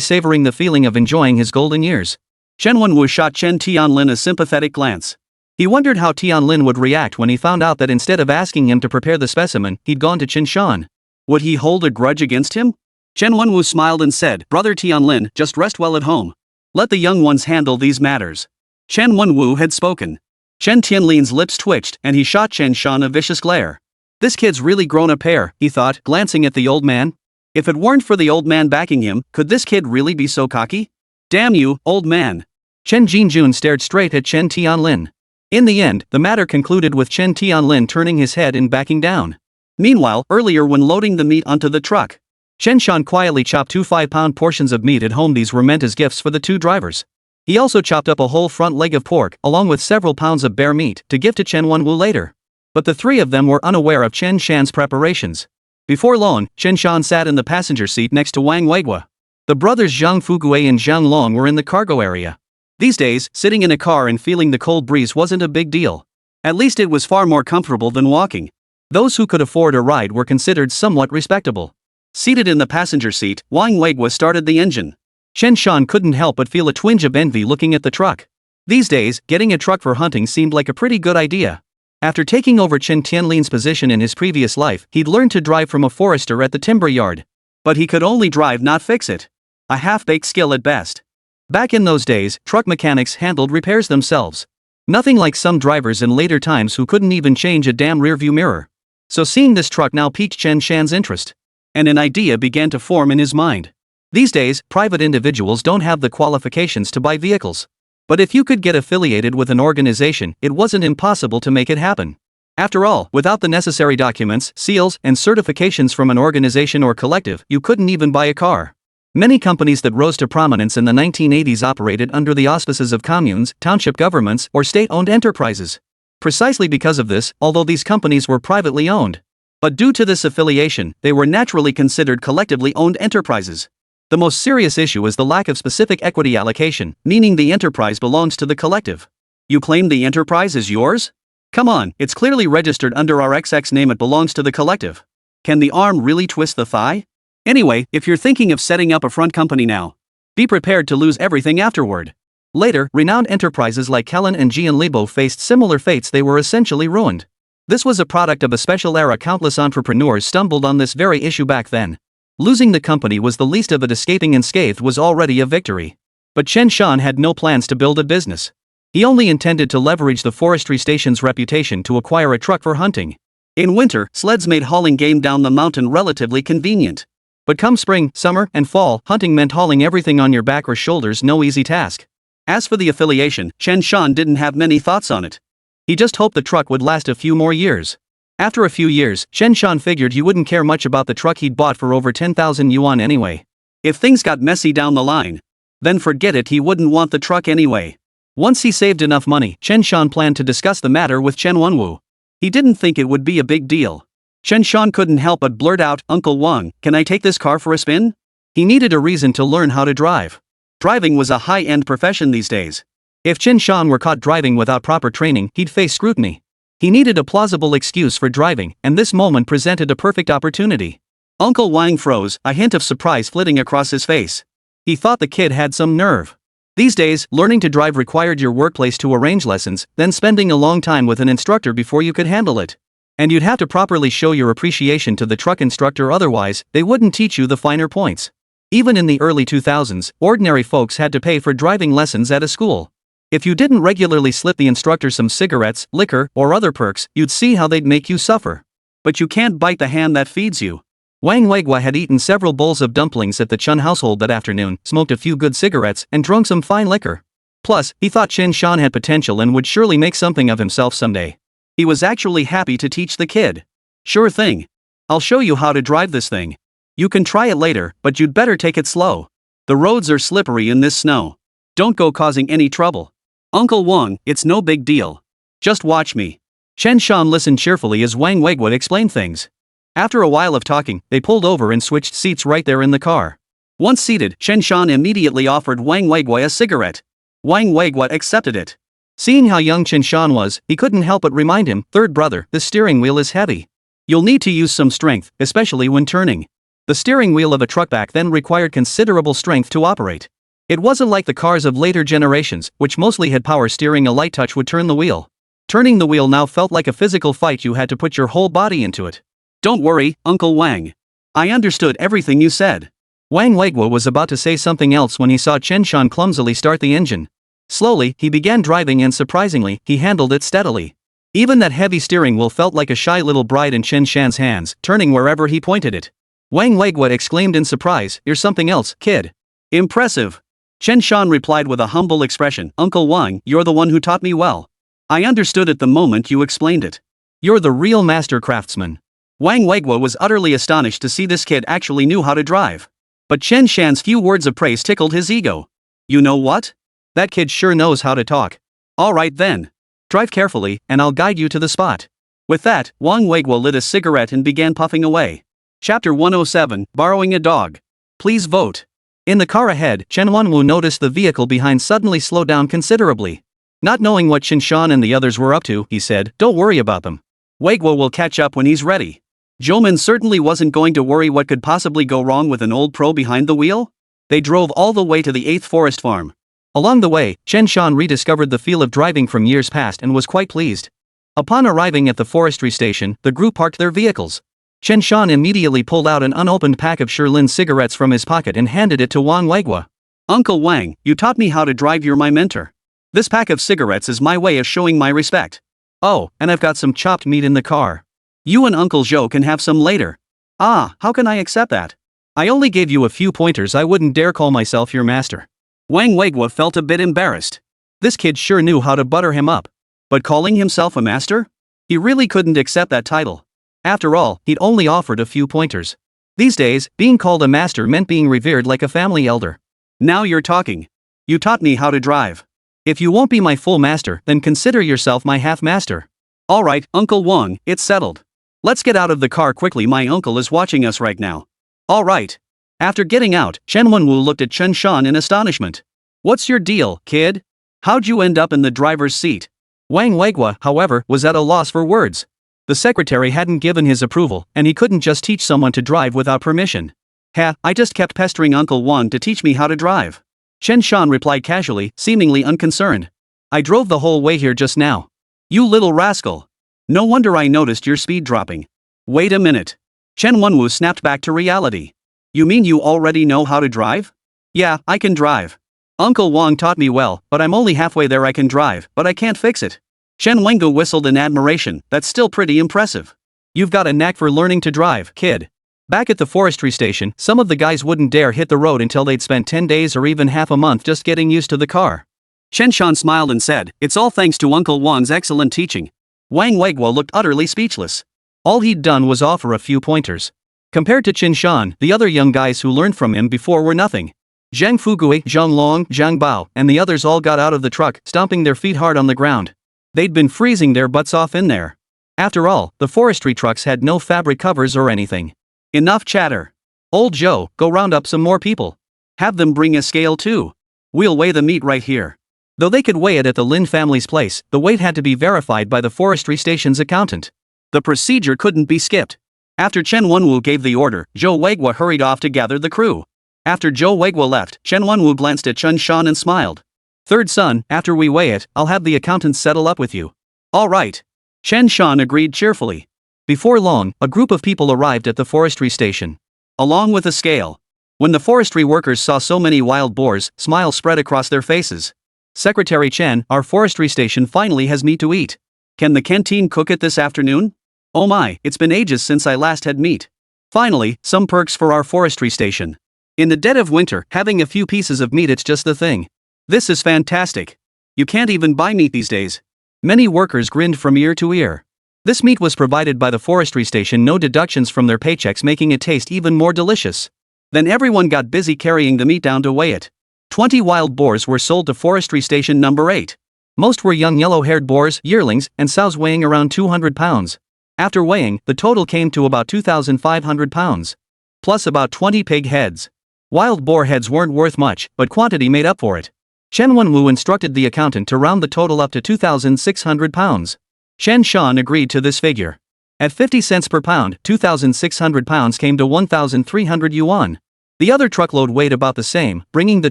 savoring the feeling of enjoying his golden years.
Chen Wan'er shot Chen Tianlin a sympathetic glance. He wondered how Tianlin would react when he found out that instead of asking him to prepare the specimen, he'd gone to Chen Shan. Would he hold a grudge against him? Chen Wan'er smiled and said, Brother Tianlin, just rest well at home. Let the young ones handle these matters. Chen Wan'er had spoken. Chen Tianlin's lips twitched and he shot Chen Shan a vicious glare. This kid's really grown a pair, he thought, glancing at the old man. If it weren't for the old man backing him, could this kid really be so cocky? Damn you, old man.
Chen Jinjun stared straight at Chen Tianlin. In the end, the matter concluded with Chen Tianlin turning his head and backing down.
Meanwhile, earlier when loading the meat onto the truck,
Chen Shan quietly chopped 2 5-pound portions of meat at home. These were meant as gifts for the 2 drivers. He also chopped up a whole front leg of pork, along with several pounds of bear meat, to give to Chen Wan'er later. But the 3 of them were unaware of Chen Shan's preparations. Before long, Chen Shan sat in the passenger seat next to Wang Weiguo. The brothers Zhang Fuguei and Zhang Long were in the cargo area. These days, sitting in a car and feeling the cold breeze wasn't a big deal. At least it was far more comfortable than walking. Those who could afford a ride were considered somewhat respectable. Seated in the passenger seat, Wang Weiguo started the engine. Chen Shan couldn't help but feel a twinge of envy looking at the truck. These days, getting a truck for hunting seemed like a pretty good idea. After taking over Chen Tianlin's position in his previous life, he'd learned to drive from a forester at the timber yard.
But he could only drive, not fix it. A half-baked skill at best.
Back in those days, truck mechanics handled repairs themselves. Nothing like some drivers in later times who couldn't even change a damn rearview mirror. So seeing this truck now piqued Chen Shan's interest. And an idea began to form in his mind. These days, private individuals don't have the qualifications to buy vehicles. But if you could get affiliated with an organization, it wasn't impossible to make it happen. After all, without the necessary documents, seals, and certifications from an organization or collective, you couldn't even buy a car. Many companies that rose to prominence in the 1980s operated under the auspices of communes, township governments, or state-owned enterprises. Precisely because of this, although these companies were privately owned. But due to this affiliation, they were naturally considered collectively owned enterprises. The most serious issue is the lack of specific equity allocation, meaning the enterprise belongs to the collective. You claim the enterprise is yours? Come on, it's clearly registered under our XX name. It belongs to the collective. Can the arm really twist the thigh? Anyway, if you're thinking of setting up a front company now, be prepared to lose everything afterward. Later, renowned enterprises like Kellen and Jianlibo faced similar fates. They were essentially ruined. This was a product of a special era. Countless entrepreneurs stumbled on this very issue back then. Losing the company was the least of it. Escaping unscathed was already a victory. But Chen Shan had no plans to build a business. He only intended to leverage the forestry station's reputation to acquire a truck for hunting. In winter, sleds made hauling game down the mountain relatively convenient. But come spring, summer, and fall, hunting meant hauling everything on your back or shoulders. No easy task. As for the affiliation, Chen Shan didn't have many thoughts on it. He just hoped the truck would last a few more years. After a few years, Chen Shan figured he wouldn't care much about the truck he'd bought for over 10,000 yuan anyway. If things got messy down the line, then forget it, he wouldn't want the truck anyway. Once he saved enough money, Chen Shan planned to discuss the matter with Chen Wan'er. He didn't think it would be a big deal. Chen Shan couldn't help but blurt out, Uncle Wang, can I take this car for a spin? He needed a reason to learn how to drive. Driving was a high-end profession these days. If Chen Shan were caught driving without proper training, he'd face scrutiny. He needed a plausible excuse for driving, and this moment presented a perfect opportunity. Uncle Wang froze, a hint of surprise flitting across his face. He thought the kid had some nerve. These days, learning to drive required your workplace to arrange lessons, then spending a long time with an instructor before you could handle it. And you'd have to properly show your appreciation to the truck instructor, otherwise, they wouldn't teach you the finer points. Even in the early 2000s, ordinary folks had to pay for driving lessons at a school. If you didn't regularly slip the instructor some cigarettes, liquor, or other perks, you'd see how they'd make you suffer.
But you can't bite the hand that feeds you.
Wang Weiguo had eaten several bowls of dumplings at the Chen household that afternoon, smoked a few good cigarettes, and drunk some fine liquor. Plus, he thought Chen Shan had potential and would surely make something of himself someday.
He was actually happy to teach the kid. Sure thing. I'll show you how to drive this thing. You can try it later, but you'd better take it slow. The roads are slippery in this snow. Don't go causing any trouble. Uncle Wang, it's no big deal. Just watch me.
Chen Shan listened cheerfully as Wang Weiguo explained things. After a while of talking, they pulled over and switched seats right there in the car.
Once seated, Chen Shan immediately offered Wang Weiguo a cigarette. Wang Weiguo accepted it.
Seeing how young Chen Shan was, he couldn't help but remind him, "Third brother, the steering wheel is heavy. You'll need to use some strength, especially when turning." The steering wheel of a truck back then required considerable strength to operate. It wasn't like the cars of later generations, which mostly had power steering. A light touch would turn the wheel. Turning the wheel now felt like a physical fight. You had to put your whole body into it.
Don't worry, Uncle Wang. I understood everything you said.
Wang Weiguo was about to say something else when he saw Chen Shan clumsily start the engine. Slowly, he began driving and surprisingly, he handled it steadily. Even that heavy steering wheel felt like a shy little bride in Chen Shan's hands, turning wherever he pointed it. Wang Weiguo exclaimed in surprise, "You're something else, kid."
Impressive. Chen Shan replied with a humble expression, "Uncle Wang, you're the one who taught me well. I understood it the moment you explained it.
You're the real master craftsman."
Wang Weiguo was utterly astonished to see this kid actually knew how to drive. But Chen Shan's few words of praise tickled his ego. You know what?
That kid sure knows how to talk.
All right then.
Drive carefully, and I'll guide you to the spot.
With that, Wang Weiguo lit a cigarette and began puffing away. Chapter 107, Borrowing a Dog. Please vote.
In the car ahead, Chen Wan'er noticed the vehicle behind suddenly slow down considerably. Not knowing what Chen Shan and the others were up to, he said, "Don't worry about them.
Weiguo will catch up when he's ready." Zhouman certainly wasn't going to worry what could possibly go wrong with an old pro behind the wheel. They drove all the way to the 8th Forest Farm.
Along the way, Chen Shan rediscovered the feel of driving from years past and was quite pleased. Upon arriving at the forestry station, the group parked their vehicles. Chen Shan immediately pulled out an unopened pack of Shirlin cigarettes from his pocket and handed it to Wang Weiguo.
Uncle Wang, you taught me how to drive. You're my mentor. This pack of cigarettes is my way of showing my respect.
Oh, and I've got some chopped meat in the car.
You and Uncle Zhou can have some later. Ah, how can I accept that?
I only gave you a few pointers. I wouldn't dare call myself your master.
Wang Weiguo felt a bit embarrassed.
This kid sure knew how to butter him up.
But calling himself a master? He really couldn't accept that title.
After all, he'd only offered a few pointers. These days, being called a master meant being revered like a family elder.
Now you're talking. You taught me how to drive.
If you won't be my full master, then consider yourself my half-master.
All right, Uncle Wang, it's settled. Let's get out of the car quickly. My uncle is watching us right now. All right. After getting out, Chen Wan'er looked at Chen Shan in astonishment. What's your deal, kid? How'd you end up in the driver's seat?
Wang Weiguo, however, was at a loss for words. The secretary hadn't given his approval, and he couldn't just teach someone to drive without permission.
I just kept pestering Uncle Wang to teach me how to drive.
Chen Shan replied casually, seemingly unconcerned. I drove the whole way here just now.
You little rascal. No wonder I noticed your speed dropping. Wait a minute. Chen Wan'er snapped back to reality. You mean you already know how to drive?
Yeah, I can drive. Uncle Wang taught me well, but I'm only halfway there. I can drive, but I can't fix it.
Chen Wan'er whistled in admiration. That's still pretty impressive.
You've got a knack for learning to drive, kid. Back at the forestry station, some of the guys wouldn't dare hit the road until they'd spent 10 days or even half a month just getting used to the car.
Chen Shan smiled and said, "It's all thanks to Uncle Wang's excellent teaching."
Wang Weiguo looked utterly speechless. All he'd done was offer a few pointers. Compared to Chen Shan, the other young guys who learned from him before were nothing. Zhang Fugui, Zhang Long, Zhang Bao, and the others all got out of the truck, stomping their feet hard on the ground. They'd been freezing their butts off in there. After all, the forestry trucks had no fabric covers or anything.
Enough chatter.
Old Joe, go round up some more people.
Have them bring a scale too. We'll weigh the meat right here.
Though they could weigh it at the Lin family's place, the weight had to be verified by the forestry station's accountant.
The procedure couldn't be skipped. After Chen Wan'er gave the order, Zhou Weiguo hurried off to gather the crew. After Zhou Weiguo left, Chen Wan'er glanced at Chen Shan and smiled.
Third son, after we weigh it, I'll have the accountant settle up with you.
All right. Chen Shan agreed cheerfully.
Before long, a group of people arrived at the forestry station.
Along with a scale. When the forestry workers saw so many wild boars, smiles spread across their faces. Secretary Chen, our forestry station finally has meat to eat. Can the canteen cook it this afternoon? Oh my, it's been ages since I last had meat. Finally, some perks for our forestry station. In the dead of winter, having a few pieces of meat, it's just the thing. This is fantastic. You can't even buy meat these days. Many workers grinned from ear to ear. This meat was provided by the forestry station, no deductions from their paychecks, making it taste even more delicious. Then everyone got busy carrying the meat down to weigh it. 20 wild boars were sold to forestry station number 8. Most were young yellow-haired boars, yearlings, and sows weighing around 200 pounds. After weighing, the total came to about 2,500 pounds. Plus about 20 pig heads. Wild boar heads weren't worth much, but quantity made up for it. Chen Wan'er instructed the accountant to round the total up to 2,600 pounds. Chen Shan agreed to this figure. At 50 cents per pound, 2,600 pounds came to 1,300 yuan. The other truckload weighed about the same, bringing the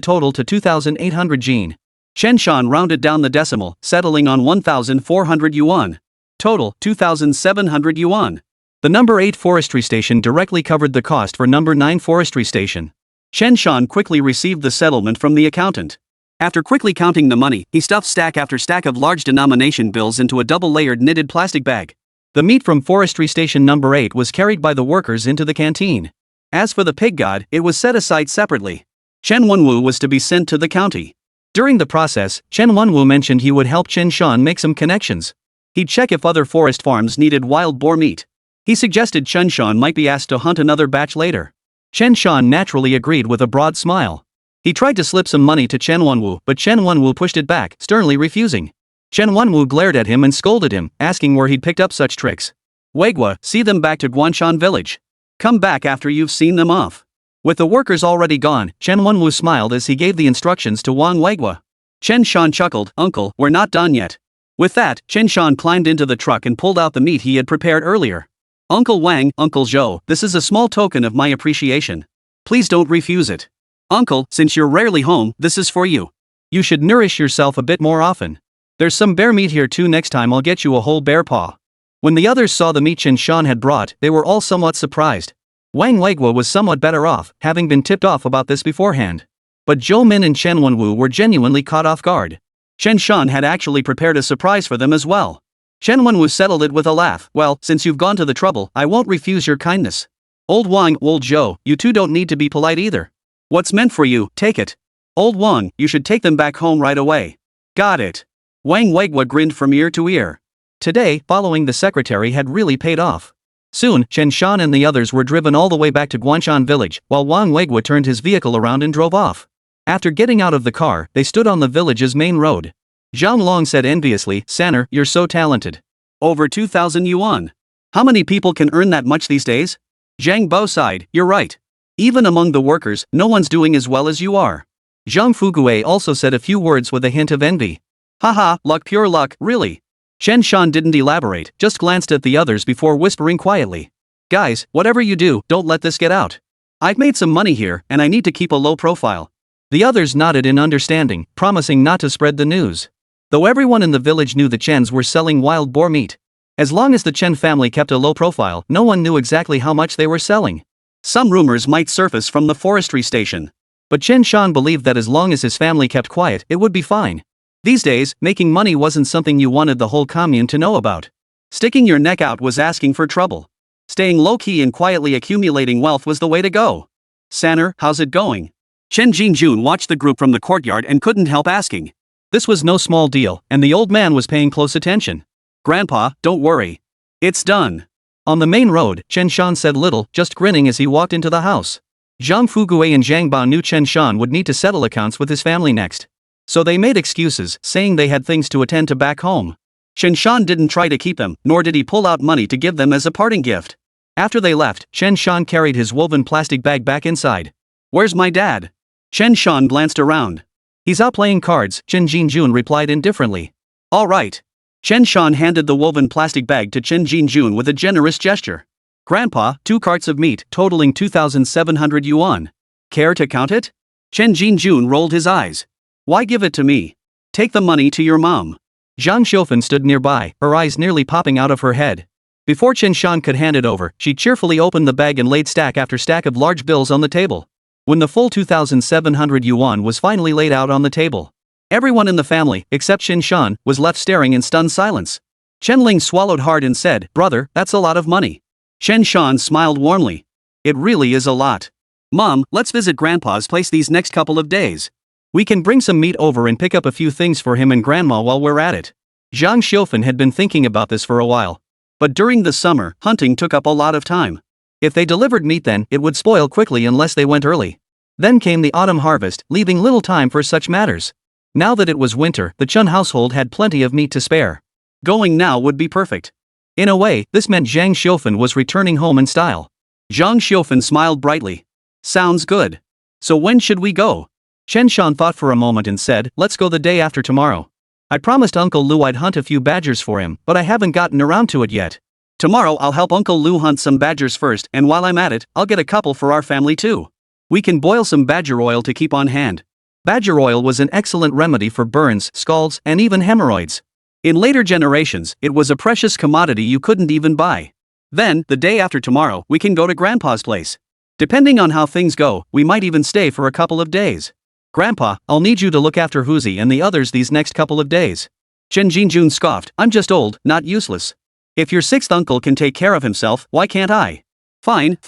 total to 2,800 jin. Chen Shan rounded down the decimal, settling on 1,400 yuan. Total, 2,700 yuan. The number 8 forestry station directly covered the cost for number 9 forestry station. Chen Shan quickly received the settlement from the accountant. After quickly counting the money, he stuffed stack after stack of large denomination bills into a double-layered knitted plastic bag. The meat from forestry station number 8 was carried by the workers into the canteen. As for the pig god, it was set aside separately. Chen Wan'er was to be sent to the county. During the process, Chen Wan'er mentioned he would help Chen Shan make some connections. He'd check if other forest farms needed wild boar meat. He suggested Chen Shan might be asked to hunt another batch later. Chen Shan naturally agreed with a broad smile. He tried to slip some money to Chen Wan'er, but Chen Wan'er pushed it back, sternly refusing. Chen Wan'er glared at him and scolded him, asking where he'd picked up such tricks. Weigwa, see them back to Guanshan village. Come back after you've seen them off. With the workers already gone, Chen Wan'er smiled as he gave the instructions to Wang Weigwa. Chen Shan chuckled, "Uncle, we're not done yet." With that, Chen Shan climbed into the truck and pulled out the meat he had prepared earlier. "Uncle Wang, Uncle Zhou, this is a small token of my appreciation. Please don't refuse it. Uncle, since you're rarely home, this is for you. You should nourish yourself a bit more often. There's some bear meat here too, next time I'll get you a whole bear paw." When the others saw the meat Chen Shan had brought, they were all somewhat surprised. Wang Weigwa was somewhat better off, having been tipped off about this beforehand. But Zhou Min and Chen Wan'er were genuinely caught off guard. Chen Shan had actually prepared a surprise for them as well. Chen Wan'er settled it with a laugh. "Well, since you've gone to the trouble, I won't refuse your kindness. Old Wang, old Zhou, you two don't need to be polite either. What's meant for you, take it. Old Wang, you should take them back home right away." "Got it." Wang Weigwa grinned from ear to ear. Today, following the secretary had really paid off. Soon, Chen Shan and the others were driven all the way back to Guanshan village, while Wang Weigwa turned his vehicle around and drove off. After getting out of the car, they stood on the village's main road. Zhang Long said enviously, "Sanner, you're so talented. Over 2,000 yuan. How many people can earn that much these days?" Zhang Bo sighed, "You're right. Even among the workers, no one's doing as well as you are." Zhang Fugue also said a few words with a hint of envy. "Haha, luck, pure luck, really." Chen Shan didn't elaborate, just glanced at the others before whispering quietly. "Guys, whatever you do, don't let this get out. I've made some money here, and I need to keep a low profile." The others nodded in understanding, promising not to spread the news. Though everyone in the village knew the Chens were selling wild boar meat. As long as the Chen family kept a low profile, no one knew exactly how much they were selling. Some rumors might surface from the forestry station. But Chen Shan believed that as long as his family kept quiet, it would be fine. These days, making money wasn't something you wanted the whole commune to know about. Sticking your neck out was asking for trouble. Staying low-key and quietly accumulating wealth was the way to go. "Sanner, how's it going?" Chen Jinjun watched the group from the courtyard and couldn't help asking. This was no small deal, and the old man was paying close attention. "Grandpa, don't worry. It's done." On the main road, Chen Shan said little, just grinning as he walked into the house. Zhang Fugue and Zhang Ba knew Chen Shan would need to settle accounts with his family next. So they made excuses, saying they had things to attend to back home. Chen Shan didn't try to keep them, nor did he pull out money to give them as a parting gift. After they left, Chen Shan carried his woven plastic bag back inside. "Where's my dad?" Chen Shan glanced around. "He's out playing cards," Chen Jinjun replied indifferently. "All right." Chen Shan handed the woven plastic bag to Chen Jinjun with a generous gesture. "Grandpa, 2 carts of meat, totaling 2,700 yuan. Care to count it?" Chen Jinjun rolled his eyes. "Why give it to me? Take the money to your mom." Zhang Xiufen stood nearby, her eyes nearly popping out of her head. Before Chen Shan could hand it over, she cheerfully opened the bag and laid stack after stack of large bills on the table.
when the full 2,700 yuan was finally laid out on the table. Everyone in the family, except Chen Shan, was left staring in stunned silence. Chen Ling swallowed hard and said, "Brother, that's a lot of money." Chen Shan smiled warmly. "It really is a lot. Mom, let's visit Grandpa's place these next couple of days. We can bring some meat over and pick up a few things for him and Grandma while we're at it." Zhang Xiufen had been thinking about this for a while. But during the summer, hunting took up a lot of time. If they delivered meat then, it would spoil quickly unless they went early. Then came the autumn harvest, leaving little time for such matters. Now that it was winter, the Chen household had plenty of meat to spare. Going now would be perfect. In a way, this meant Zhang Xiufen was returning home in style. Zhang Xiufen smiled brightly. "Sounds good. So when should we go?" Chen Shan thought for a moment and said, "Let's go the day after tomorrow. I promised Uncle Lu I'd hunt a few badgers for him, but I haven't gotten around to it yet. Tomorrow I'll help Uncle Lu hunt some badgers first, and while I'm at it, I'll get a couple for our family too. We can boil some badger oil to keep on hand." Badger oil was an excellent remedy for burns, scalds, and even hemorrhoids. In later generations, it was a precious commodity you couldn't even buy. Then, the day after tomorrow, we can go to Grandpa's place. Depending on how things go, we might even stay for a couple of days. "Grandpa, I'll need you to look after Huzi and the others these next couple of days." Chen Jinjun scoffed, "I'm just old, not useless. If your sixth uncle can take care of himself, why can't I?" Fine.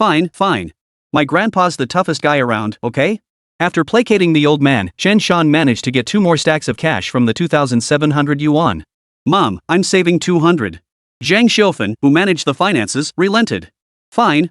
My grandpa's the toughest guy around, okay?" After placating the old man, Chen Shan managed to get 2 more stacks of cash from the 2,700 yuan. "Mom, I'm saving 200. Zhang Xiufen, who managed the finances, relented. Fine.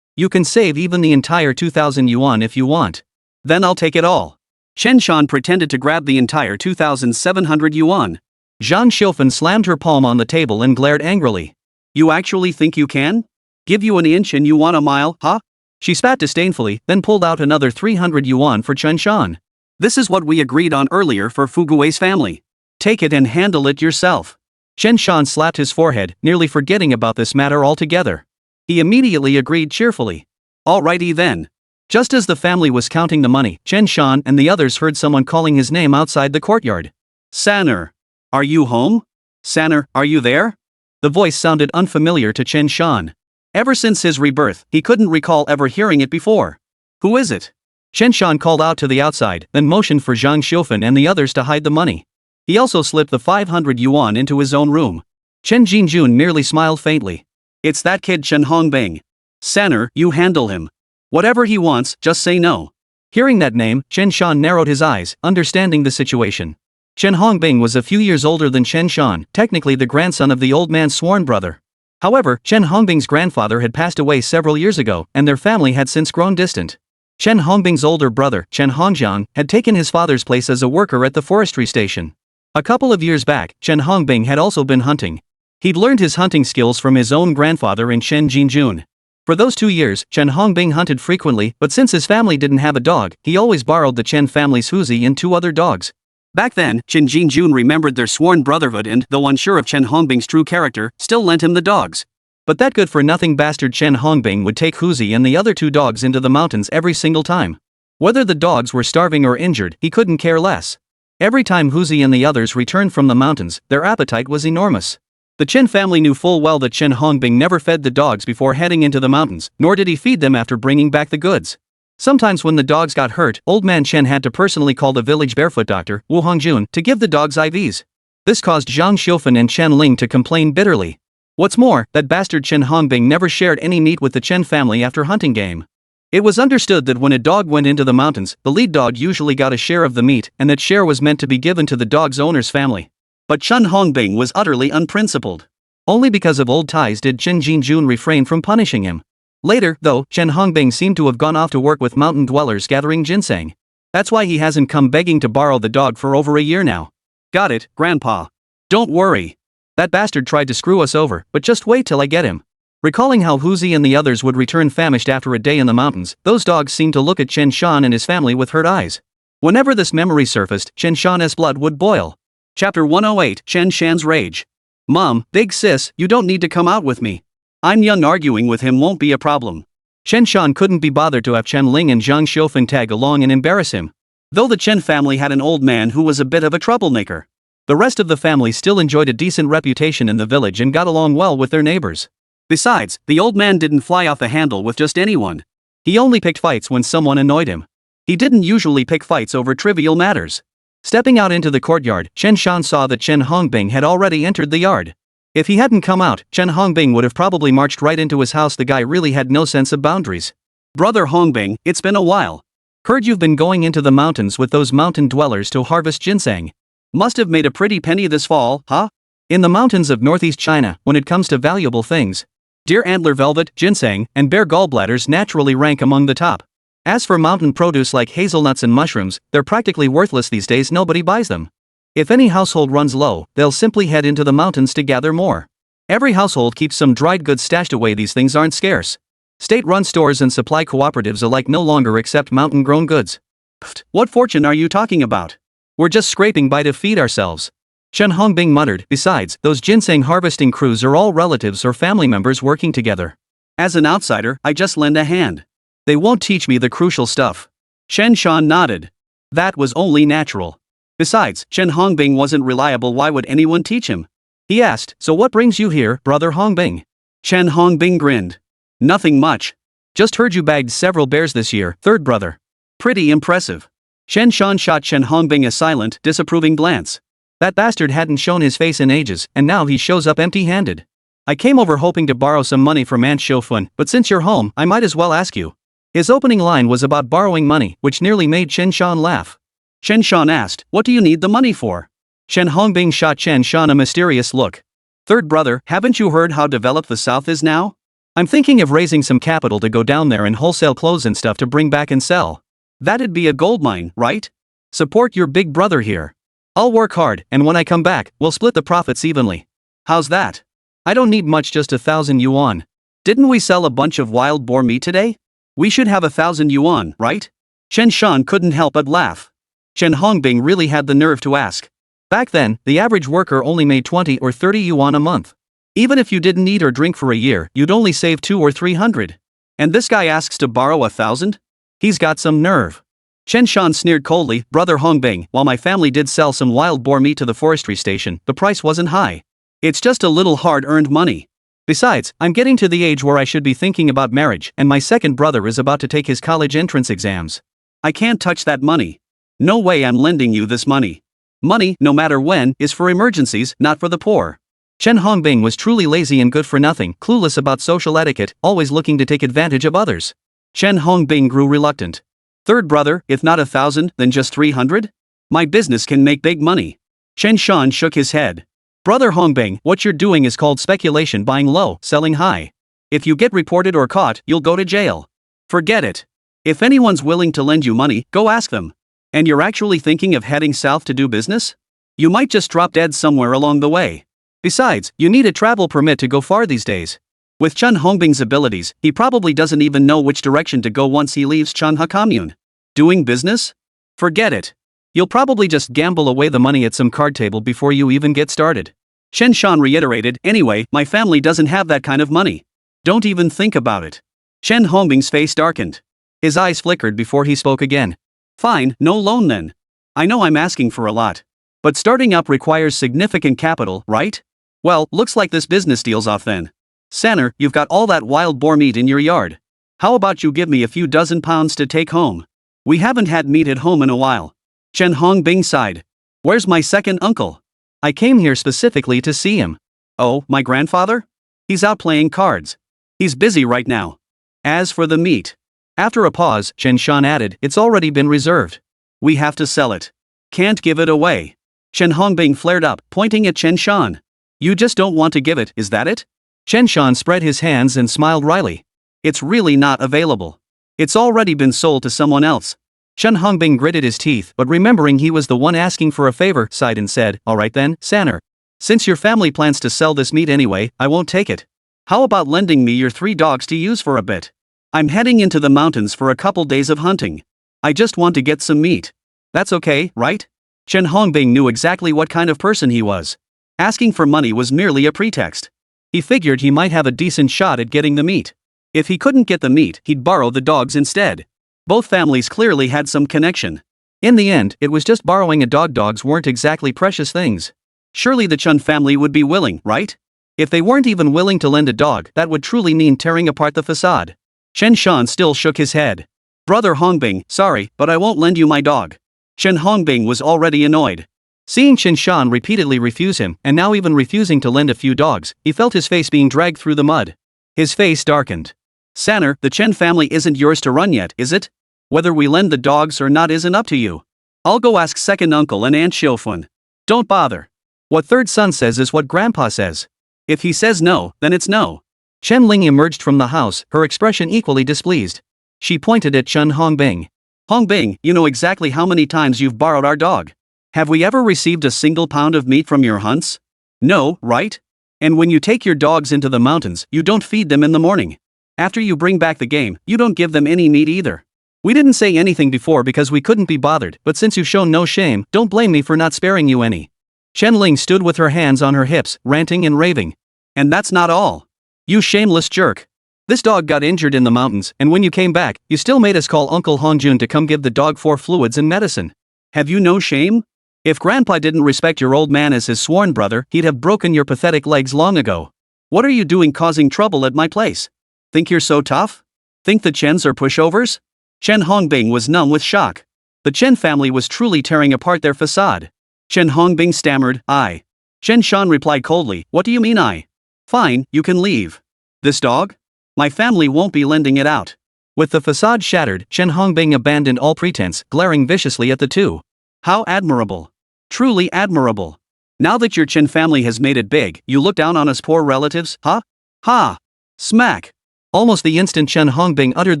You can save even the entire 2,000 yuan if you want. Then I'll take it all." Chen Shan pretended to grab the entire 2,700 yuan. Zhang Xiufen slammed her palm on the table and glared angrily. "You actually think you can? Give you an inch and you want a mile, huh?" She spat disdainfully, then pulled out another 300 yuan for Chen Shan. "This is what we agreed on earlier for Fugui's family. Take it and handle it yourself." Chen Shan slapped his forehead, nearly forgetting about this matter altogether. He immediately agreed cheerfully. "Alrighty then." Just as the family was counting the money, Chen Shan and the others heard someone calling his name outside the courtyard. "Sanner. Are you home? Sanner, are you there?" The voice sounded unfamiliar to Chen Shan. Ever since his rebirth, he couldn't recall ever hearing it before. "Who is it?" Chen Shan called out to the outside, then motioned for Zhang Xiufen and the others to hide the money. He also slipped the 500 yuan into his own room. Chen Jinjun merely smiled faintly. "It's that kid Chen Hongbing. Sanner, you handle him. Whatever he wants, just say no." Hearing that name, Chen Shan narrowed his eyes, understanding the situation. Chen Hongbing was a few years older than Chen Shan, technically the grandson of the old man's sworn brother. However, Chen Hongbing's grandfather had passed away several years ago, and their family had since grown distant. Chen Hongbing's older brother, Chen Hongjiang, had taken his father's place as a worker at the forestry station. A couple of years back, Chen Hongbing had also been hunting. He'd learned his hunting skills from his own grandfather in Chen Jinjun. For those 2 years, Chen Hongbing hunted frequently, but since his family didn't have a dog, he always borrowed the Chen family's Huzi and 2 other dogs. Back then, Chen Jinjun remembered their sworn brotherhood and, though unsure of Chen Hongbing's true character, still lent him the dogs. But that good-for-nothing bastard Chen Hongbing would take Huzi and the other 2 dogs into the mountains every single time. Whether the dogs were starving or injured, he couldn't care less. Every time Huzi and the others returned from the mountains, their appetite was enormous. The Chen family knew full well that Chen Hongbing never fed the dogs before heading into the mountains, nor did he feed them after bringing back the goods. Sometimes when the dogs got hurt, old man Chen had to personally call the village barefoot doctor, Wu Hongjun, to give the dogs IVs. This caused Zhang Xiufen and Chen Ling to complain bitterly. What's more, that bastard Chen Hongbing never shared any meat with the Chen family after hunting game. It was understood that when a dog went into the mountains, the lead dog usually got a share of the meat, and that share was meant to be given to the dog's owner's family. But Chen Hongbing was utterly unprincipled. Only because of old ties did Chen Jinjun refrain from punishing him. Later, though, Chen Hongbing seemed to have gone off to work with mountain dwellers gathering ginseng. That's why he hasn't come begging to borrow the dog for over a year now. Got it, Grandpa. Don't worry. That bastard tried to screw us over, but just wait till I get him. Recalling how Huzi and the others would return famished after a day in the mountains, those dogs seemed to look at Chen Shan and his family with hurt eyes. Whenever this memory surfaced, Chen Shan's blood would boil. Chapter 108, Chen Shan's Rage. Mom, big sis, you don't need to come out with me. I'm young, arguing with him won't be a problem. Chen Shan couldn't be bothered to have Chen Ling and Zhang Xiufen tag along and embarrass him. Though the Chen family had an old man who was a bit of a troublemaker, the rest of the family still enjoyed a decent reputation in the village and got along well with their neighbors. Besides, the old man didn't fly off the handle with just anyone.
He only picked fights when someone annoyed him. He didn't usually pick fights over trivial matters. Stepping out into the courtyard, Chen Shan saw that Chen Hongbing had already entered the yard. If he hadn't come out, Chen Hongbing would have probably marched right into his house. The guy really had no sense of boundaries.
Brother Hongbing, it's been a while.
Heard you've been going into the mountains with those mountain dwellers to harvest ginseng.
Must have made a pretty penny this fall, huh?
In the mountains of northeast China, when it comes to valuable things, deer antler velvet, ginseng, and bear gallbladders naturally rank among the top. As for mountain produce like hazelnuts and mushrooms, they're practically worthless these days. Nobody buys them. If any household runs low, they'll simply head into the mountains to gather more. Every household keeps some dried goods stashed away. These things aren't scarce. State-run stores and supply cooperatives alike no longer accept mountain-grown goods.
Pfft, what fortune are you talking about?
We're just scraping by to feed ourselves. Chen Hongbing muttered. Besides, those ginseng harvesting crews are all relatives or family members working together.
As an outsider, I just lend a hand.
They won't teach me the crucial stuff.
Chen Shan nodded. That was only natural. Besides, Chen Hongbing wasn't reliable. Why would anyone teach him?
He asked, so what brings you here, Brother Hongbing?
Chen Hongbing grinned. Nothing much.
Just heard you bagged several bears this year, third brother.
Pretty impressive. Chen Shan shot Chen Hongbing a silent, disapproving glance.
That bastard hadn't shown his face in ages, and now he shows up empty-handed. I came over hoping to borrow some money from Aunt Shofun, but since you're home, I might as well ask you. His opening line was about borrowing money, which nearly made Chen Shan laugh.
Chen Shan asked, what do you need the money for?
Chen Hongbing shot Chen Shan a mysterious look.
Third brother, haven't you heard how developed the South is now?
I'm thinking of raising some capital to go down there and wholesale clothes and stuff to bring back and sell.
That'd be a goldmine, right?
Support your big brother here. I'll work hard, and when I come back, we'll split the profits evenly.
How's that?
I don't need much, just 1,000 yuan.
Didn't we sell a bunch of wild boar meat today? We should have 1,000 yuan, right? Chen Shan couldn't help but laugh.
Chen Hongbing really had the nerve to ask. Back then, the average worker only made 20 or 30 yuan a month. Even if you didn't eat or drink for a year, you'd only save 200 or 300.
And this guy asks to borrow 1,000?
He's got some nerve.
Chen Shan sneered coldly, Brother Hongbing, while my family did sell some wild boar meat to the forestry station, the price wasn't high. It's just a little hard-earned money.
Besides, I'm getting to the age where I should be thinking about marriage, and my second brother is about to take his college entrance exams.
I can't touch that money. No way I'm lending you this money. Money, no matter when, is for emergencies, not for the poor.
Chen Hongbing was truly lazy and good for nothing, clueless about social etiquette, always looking to take advantage of others.
Chen Hongbing grew reluctant. Third brother, if not 1,000, then just 300? My business can make big money. Chen Shan shook his head.
Brother Hongbing, what you're doing is called speculation, buying low, selling high.
If you get reported or caught, you'll go to jail. Forget it. If anyone's willing to lend you money, go ask them. And you're actually thinking of heading south to do business? You might just drop dead somewhere along the way.
Besides, you need a travel permit to go far these days.
With Chen Hongbing's abilities, he probably doesn't even know which direction to go once he leaves Chanha Commune. Doing business? Forget it.
You'll probably just gamble away the money at some card table before you even get started.
Chen Shan reiterated, anyway, my family doesn't have that kind of money. Don't even think about it. Chen Hongbing's face darkened.
His eyes flickered before he spoke again.
Fine, no loan then. I know I'm asking for a lot. But starting up requires significant capital, right? Well, looks like this business deal's off then. Sanner, you've got all that wild boar meat in your yard. How about you give me a few dozen pounds to take home? We haven't had meat at home in a while. Chen Hongbing sighed. Where's my second uncle?
I came here specifically to see him.
Oh, my grandfather? He's out playing cards. He's busy right now. As for the meat.
After a pause, Chen Shan added, it's already been reserved.
We have to sell it. Can't give it away. Chen Hongbing flared up, pointing at Chen Shan. You just don't want to give it, is that it?
Chen Shan spread his hands and smiled wryly.
It's really not available. It's already been sold to someone else.
Chen Hongbing gritted his teeth, but remembering he was the one asking for a favor, sighed and said, all right then, Sanner. Since your family plans to sell this meat anyway, I won't take it.
How about lending me your 3 dogs to use for a bit? I'm heading into the mountains for a couple days of hunting. I just want to get some meat. That's okay, right? Chen Hongbing knew exactly what kind of person he was. Asking for money was merely a pretext.
He figured he might have a decent shot at getting the meat.
If he couldn't get the meat, he'd borrow the dogs instead. Both families clearly had some connection.
In the end, it was just borrowing a dog. Dogs weren't exactly precious things.
Surely the Chen family would be willing, right?
If they weren't even willing to lend a dog, that would truly mean tearing apart the facade. Chen Shan still shook his head. Brother Hongbing, sorry, but I won't lend you my dog. Chen Hongbing was already annoyed.
Seeing Chen Shan repeatedly refuse him, and now even refusing to lend a few dogs, he felt his face being dragged through the mud. His face darkened.
Sanner, the Chen family isn't yours to run yet, is it? Whether we lend the dogs or not isn't up to you. I'll go ask second uncle and Aunt Xiufun. Don't bother.
What third son says is what grandpa says.
If he says no, then it's no.
Chen Ling emerged from the house, her expression equally displeased. She pointed at Chen Hongbing.
Hongbing, you know exactly how many times you've borrowed our dog. Have we ever received a single pound of meat from your hunts? No, right? And when you take your dogs into the mountains, you don't feed them in the morning. After you bring back the game, you don't give them any meat either.
We didn't say anything before because we couldn't be bothered, but since you've shown no shame, don't blame me for not sparing you any. Chen Ling stood with her hands on her hips, ranting and raving.
And that's not all.
You shameless jerk. This dog got injured in the mountains, and when you came back, you still made us call Uncle Hongjun to come give the dog 4 fluids and medicine.
Have you no shame? If Grandpa didn't respect your old man as his sworn brother, he'd have broken your pathetic legs long ago. What are you doing causing trouble at my place? Think you're so tough? Think the Chens are pushovers? Chen Hongbing was numb with shock. The Chen family was truly tearing apart their facade. Chen Hongbing stammered, I. Chen Shan replied coldly, what do you mean I? Fine, you can leave. This dog? My family won't be lending it out.
With the facade shattered, Chen Hongbing abandoned all pretense, glaring viciously at the two.
How admirable. Truly admirable. Now that your Chen family has made it big, you look down on us poor relatives, huh? Ha! Smack!
Almost the instant Chen Hongbing uttered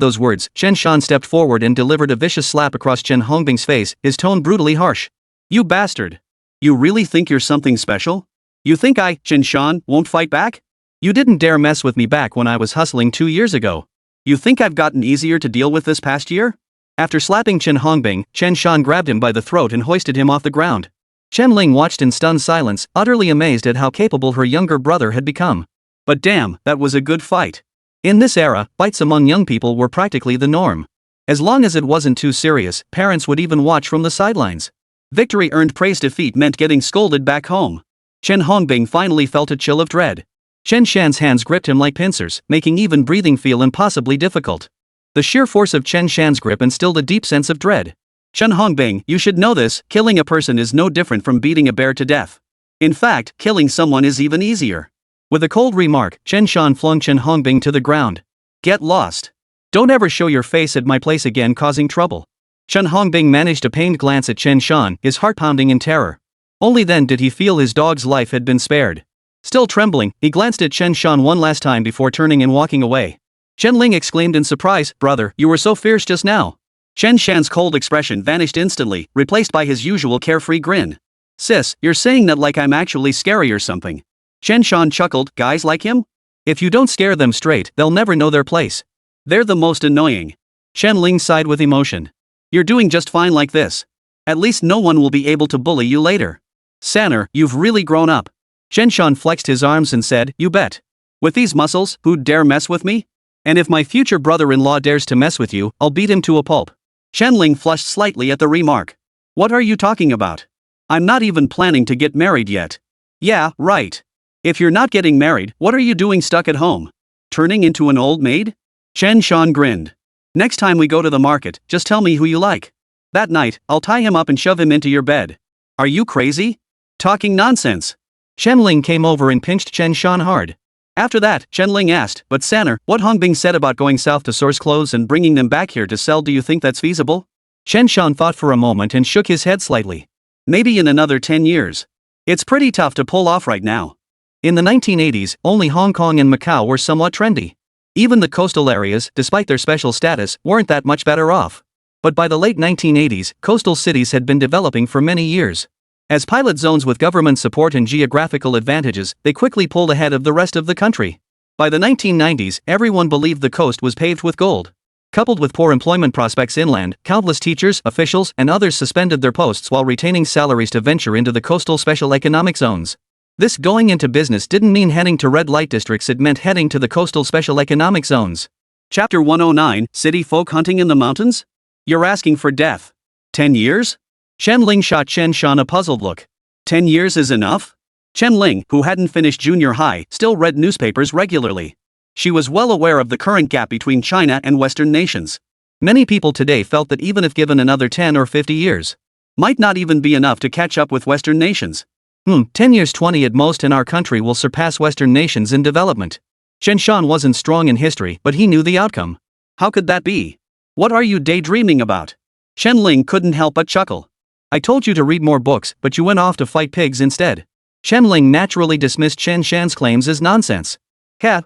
those words, Chen Shan stepped forward and delivered a vicious slap across Chen Hongbing's face, his tone brutally harsh.
You bastard! You really think you're something special? You think I, Chen Shan, won't fight back?
You didn't dare mess with me back when I was hustling 2 years ago.
You think I've gotten easier to deal with this past year?
After slapping Chen Hongbing, Chen Shan grabbed him by the throat and hoisted him off the ground. Chen Ling watched in stunned silence, utterly amazed at how capable her younger brother had become.
But damn, that was a good fight.
In this era, fights among young people were practically the norm. As long as it wasn't too serious, parents would even watch from the sidelines.
Victory earned praise, defeat meant getting scolded back home. Chen Hongbing finally felt a chill of dread.
Chen Shan's hands gripped him like pincers, making even breathing feel impossibly difficult. The sheer force of Chen Shan's grip instilled a deep sense of dread.
Chen Hongbing, you should know this, killing a person is no different from beating a bear to death. In fact, killing someone is even easier.
With a cold remark, Chen Shan flung Chen Hongbing to the ground.
Get lost.
Don't ever show your face at my place again causing trouble. Chen Hongbing managed a pained glance at Chen Shan, his heart pounding in terror. Only then did he feel his dog's life had been spared. Still trembling, he glanced at Chen Shan one last time before turning and walking away. Chen Ling exclaimed in surprise, brother, you were so fierce just now.
Chen Shan's cold expression vanished instantly, replaced by his usual carefree grin. Sis, you're saying that like I'm actually scary or something. Chen Shan chuckled, guys like him?
If you don't scare them straight, they'll never know their place.
They're the most annoying.
Chen Ling sighed with emotion.
You're doing just fine like this. At least no one will be able to bully you later. Sanner, you've really grown up.
Chen Shan flexed his arms and said, you bet.
With these muscles, who'd dare mess with me?
And if my future brother-in-law dares to mess with you, I'll beat him to a pulp.
Chen Ling flushed slightly at the remark. What are you talking about? I'm not even planning to get married yet. Yeah, right. If you're not getting married, what are you doing stuck at home? Turning into an old maid? Chen Shan grinned. Next time we go to the market, just tell me who you like. That night, I'll tie him up and shove him into your bed. Are you crazy? Talking nonsense.
Chen Ling came over and pinched Chen Shan hard.
After that, Chen Ling asked, but Sanner, what Hongbing said about going south to source clothes and bringing them back here to sell, do you think that's feasible?
Chen Shan thought for a moment and shook his head slightly.
Maybe in another 10 years. It's pretty tough to pull off right now.
In the 1980s, only Hong Kong and Macau were somewhat trendy. Even the coastal areas, despite their special status, weren't that much better off. But by the late 1980s, coastal cities had been developing for many years. As pilot zones with government support and geographical advantages, they quickly pulled ahead of the rest of the country. By the 1990s, everyone believed the coast was paved with gold. Coupled with poor employment prospects inland, countless teachers, officials, and others suspended their posts while retaining salaries to venture into the coastal special economic zones. This going into business didn't mean heading to red light districts, it meant heading to the coastal special economic zones.
Chapter 109, City Folk Hunting in the Mountains? You're asking for death. 10 years? Chen Ling shot Chen Shan a puzzled look. 10 years is enough? Chen Ling, who hadn't finished junior high, still read newspapers regularly. She was well aware of the current gap between China and Western nations. Many people today felt that even if given another 10 or 50 years, might not even be enough to catch up with Western nations.
10 years 20 at most and our country will surpass Western nations in development. Chen Shan wasn't strong in history, but he knew the outcome.
How could that be? What are you daydreaming about? Chen Ling couldn't help but chuckle.
I told you to read more books, but you went off to fight pigs instead. Chen Ling naturally dismissed Chen Shan's claims as nonsense.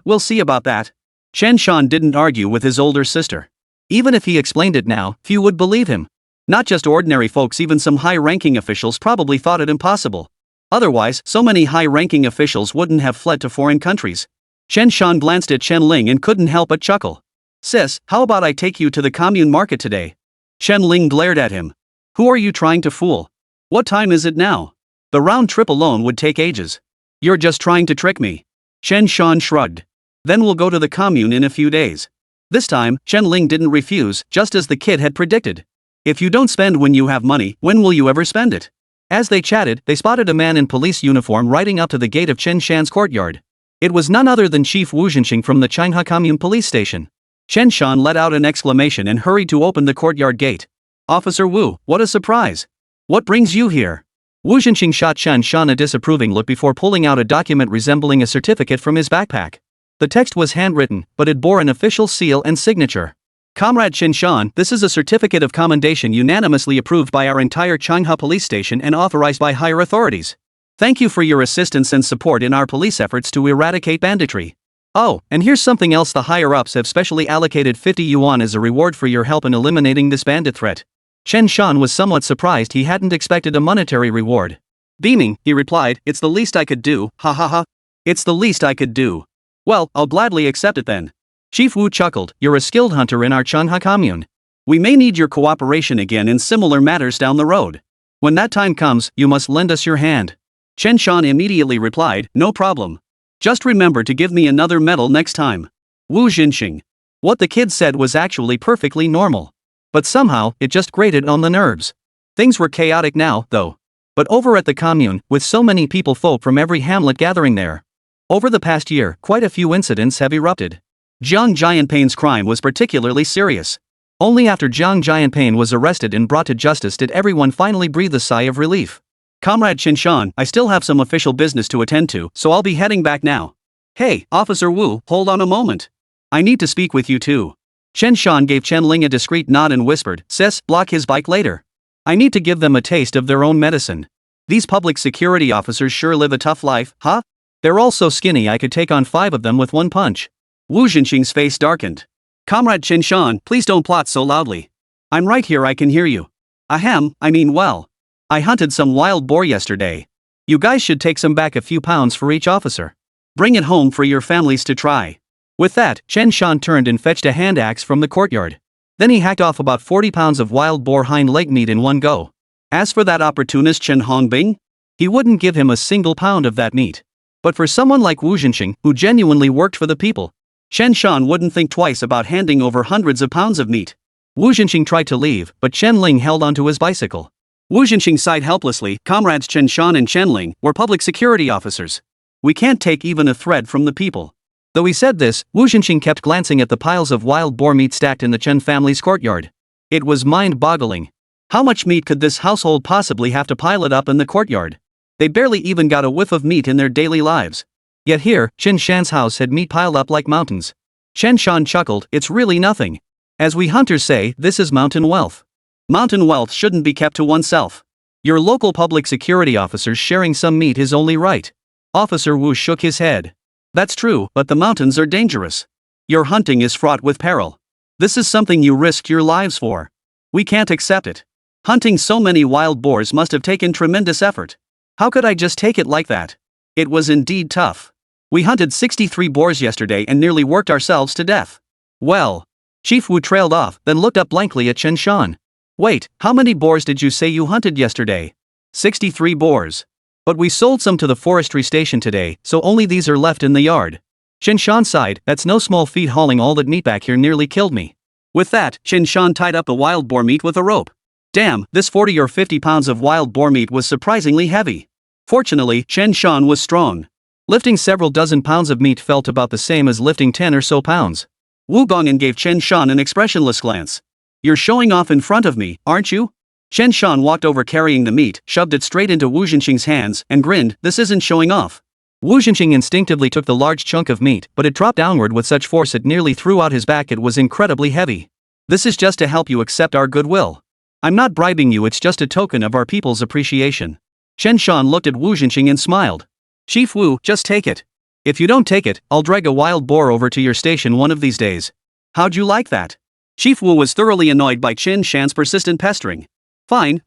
We'll see about that. Chen Shan didn't argue with his older sister.
Even if he explained it now, few would believe him.
Not just ordinary folks, even some high-ranking officials probably thought it impossible. Otherwise, so many high-ranking officials wouldn't have fled to foreign countries.
Chen Shan glanced at Chen Ling and couldn't help but chuckle. Sis, how about I take you to the commune market today? Chen Ling glared at him. Who are you trying to fool? What time is it now? The round trip alone would take ages. You're just trying to trick me. Chen Shan shrugged. Then we'll go to the commune in a few days. This time, Chen Ling didn't refuse, just as the kid had predicted. If you don't spend when you have money, when will you ever spend it? As they chatted, they spotted a man in police uniform riding up to the gate of Chen Shan's courtyard. It was none other than Chief Wu Zhenxing from the Changhua Commune police station. Chen Shan let out an exclamation and hurried to open the courtyard gate. Officer Wu, what a surprise! What brings you here? Wu Zhenxing shot Chen Shan a disapproving look before pulling out a document resembling a certificate from his backpack. The text was handwritten, but it bore an official seal and signature. Comrade Chen Shan, this is a certificate of commendation unanimously approved by our entire Changhua police station and authorized by higher authorities. Thank you for your assistance and support in our police efforts to eradicate banditry. Oh, and here's something else, the higher-ups have specially allocated 50 yuan as a reward for your help in eliminating this bandit threat. Chen Shan was somewhat surprised he hadn't expected a monetary reward. Beaming, he replied, it's the least I could do, ha ha ha. It's the least I could do. Well, I'll gladly accept it then. Chief Wu chuckled, you're a skilled hunter in our Changhua commune. We may need your cooperation again in similar matters down the road. When that time comes, you must lend us your hand. Chen Shan immediately replied, no problem. Just remember to give me another medal next time. Wu Zhenxing. What the kid said was actually perfectly normal. But somehow, it just grated on the nerves. Things were chaotic now, though. But over at the commune, with so many folk from every hamlet gathering there. Over the past year, quite a few incidents have erupted. Zhang Jianpei's crime was particularly serious. Only after Zhang Jianpei was arrested and brought to justice did everyone finally breathe a sigh of relief. Comrade Chen Shan, I still have some official business to attend to, so I'll be heading back now. Hey, Officer Wu, hold on a moment. I need to speak with you too. Chen Shan gave Chen Ling a discreet nod and whispered, Sis, block his bike later. I need to give them a taste of their own medicine. These public security officers sure live a tough life, huh? They're all so skinny I could take on 5 of them with one punch. Wu Zhenxing's face darkened. Comrade Chen Shan, please don't plot so loudly. I'm right here, I can hear you. Ahem, well. I hunted some wild boar yesterday. You guys should take some back, a few pounds for each officer. Bring it home for your families to try. With that, Chen Shan turned and fetched a hand axe from the courtyard. Then he hacked off about 40 pounds of wild boar hind leg meat in one go. As for that opportunist Chen Hongbing, he wouldn't give him a single pound of that meat. But for someone like Wu Zhenxing, who genuinely worked for the people, Chen Shan wouldn't think twice about handing over hundreds of pounds of meat. Wu Zhenxing tried to leave, but Chen Ling held onto his bicycle. Wu Zhenxing sighed helplessly. Comrades Chen Shan and Chen Ling were public security officers. We can't take even a thread from the people. Though he said this, Wu Zhenxing kept glancing at the piles of wild boar meat stacked in the Chen family's courtyard. It was mind-boggling. How much meat could this household possibly have to pile it up in the courtyard? They barely even got a whiff of meat in their daily lives. Yet here, Chen Shan's house had meat piled up like mountains. Chen Shan chuckled, it's really nothing. As we hunters say, this is mountain wealth. Mountain wealth shouldn't be kept to oneself. Your local public security officers sharing some meat is only right. Officer Wu shook his head. That's true, but the mountains are dangerous. Your hunting is fraught with peril. This is something you risked your lives for. We can't accept it. Hunting so many wild boars must have taken tremendous effort. How could I just take it like that? It was indeed tough. We hunted 63 boars yesterday and nearly worked ourselves to death. Well, Chief Wu trailed off, then looked up blankly at Chen Shan. Wait, how many boars did you say you hunted yesterday? 63 boars. But we sold some to the forestry station today, so only these are left in the yard. Chen Shan sighed, that's no small feat, hauling all that meat back here nearly killed me. With that, Chen Shan tied up the wild boar meat with a rope. Damn, this 40 or 50 pounds of wild boar meat was surprisingly heavy. Fortunately, Chen Shan was strong.
Lifting several dozen pounds of meat felt about the same as lifting 10 or so pounds.
Wu Gong'an gave Chen Shan an expressionless glance. You're showing off in front of me, aren't you? Chen Shan walked over carrying the meat, shoved it straight into Wu Zhenxing's hands, and grinned. This isn't showing off.
Wu Zhenxing instinctively took the large chunk of meat, but it dropped downward with such force it nearly threw out his back. It was incredibly heavy.
This is just to help you accept our goodwill.
I'm not bribing you, it's just a token of our people's appreciation.
Chen Shan looked at Wu Zhenxing and smiled. Chief Wu, just take it.
If you don't take it, I'll drag a wild boar over to your station one of these days.
How'd you like that? Chief Wu was thoroughly annoyed by Chen Shan's persistent pestering. Fine.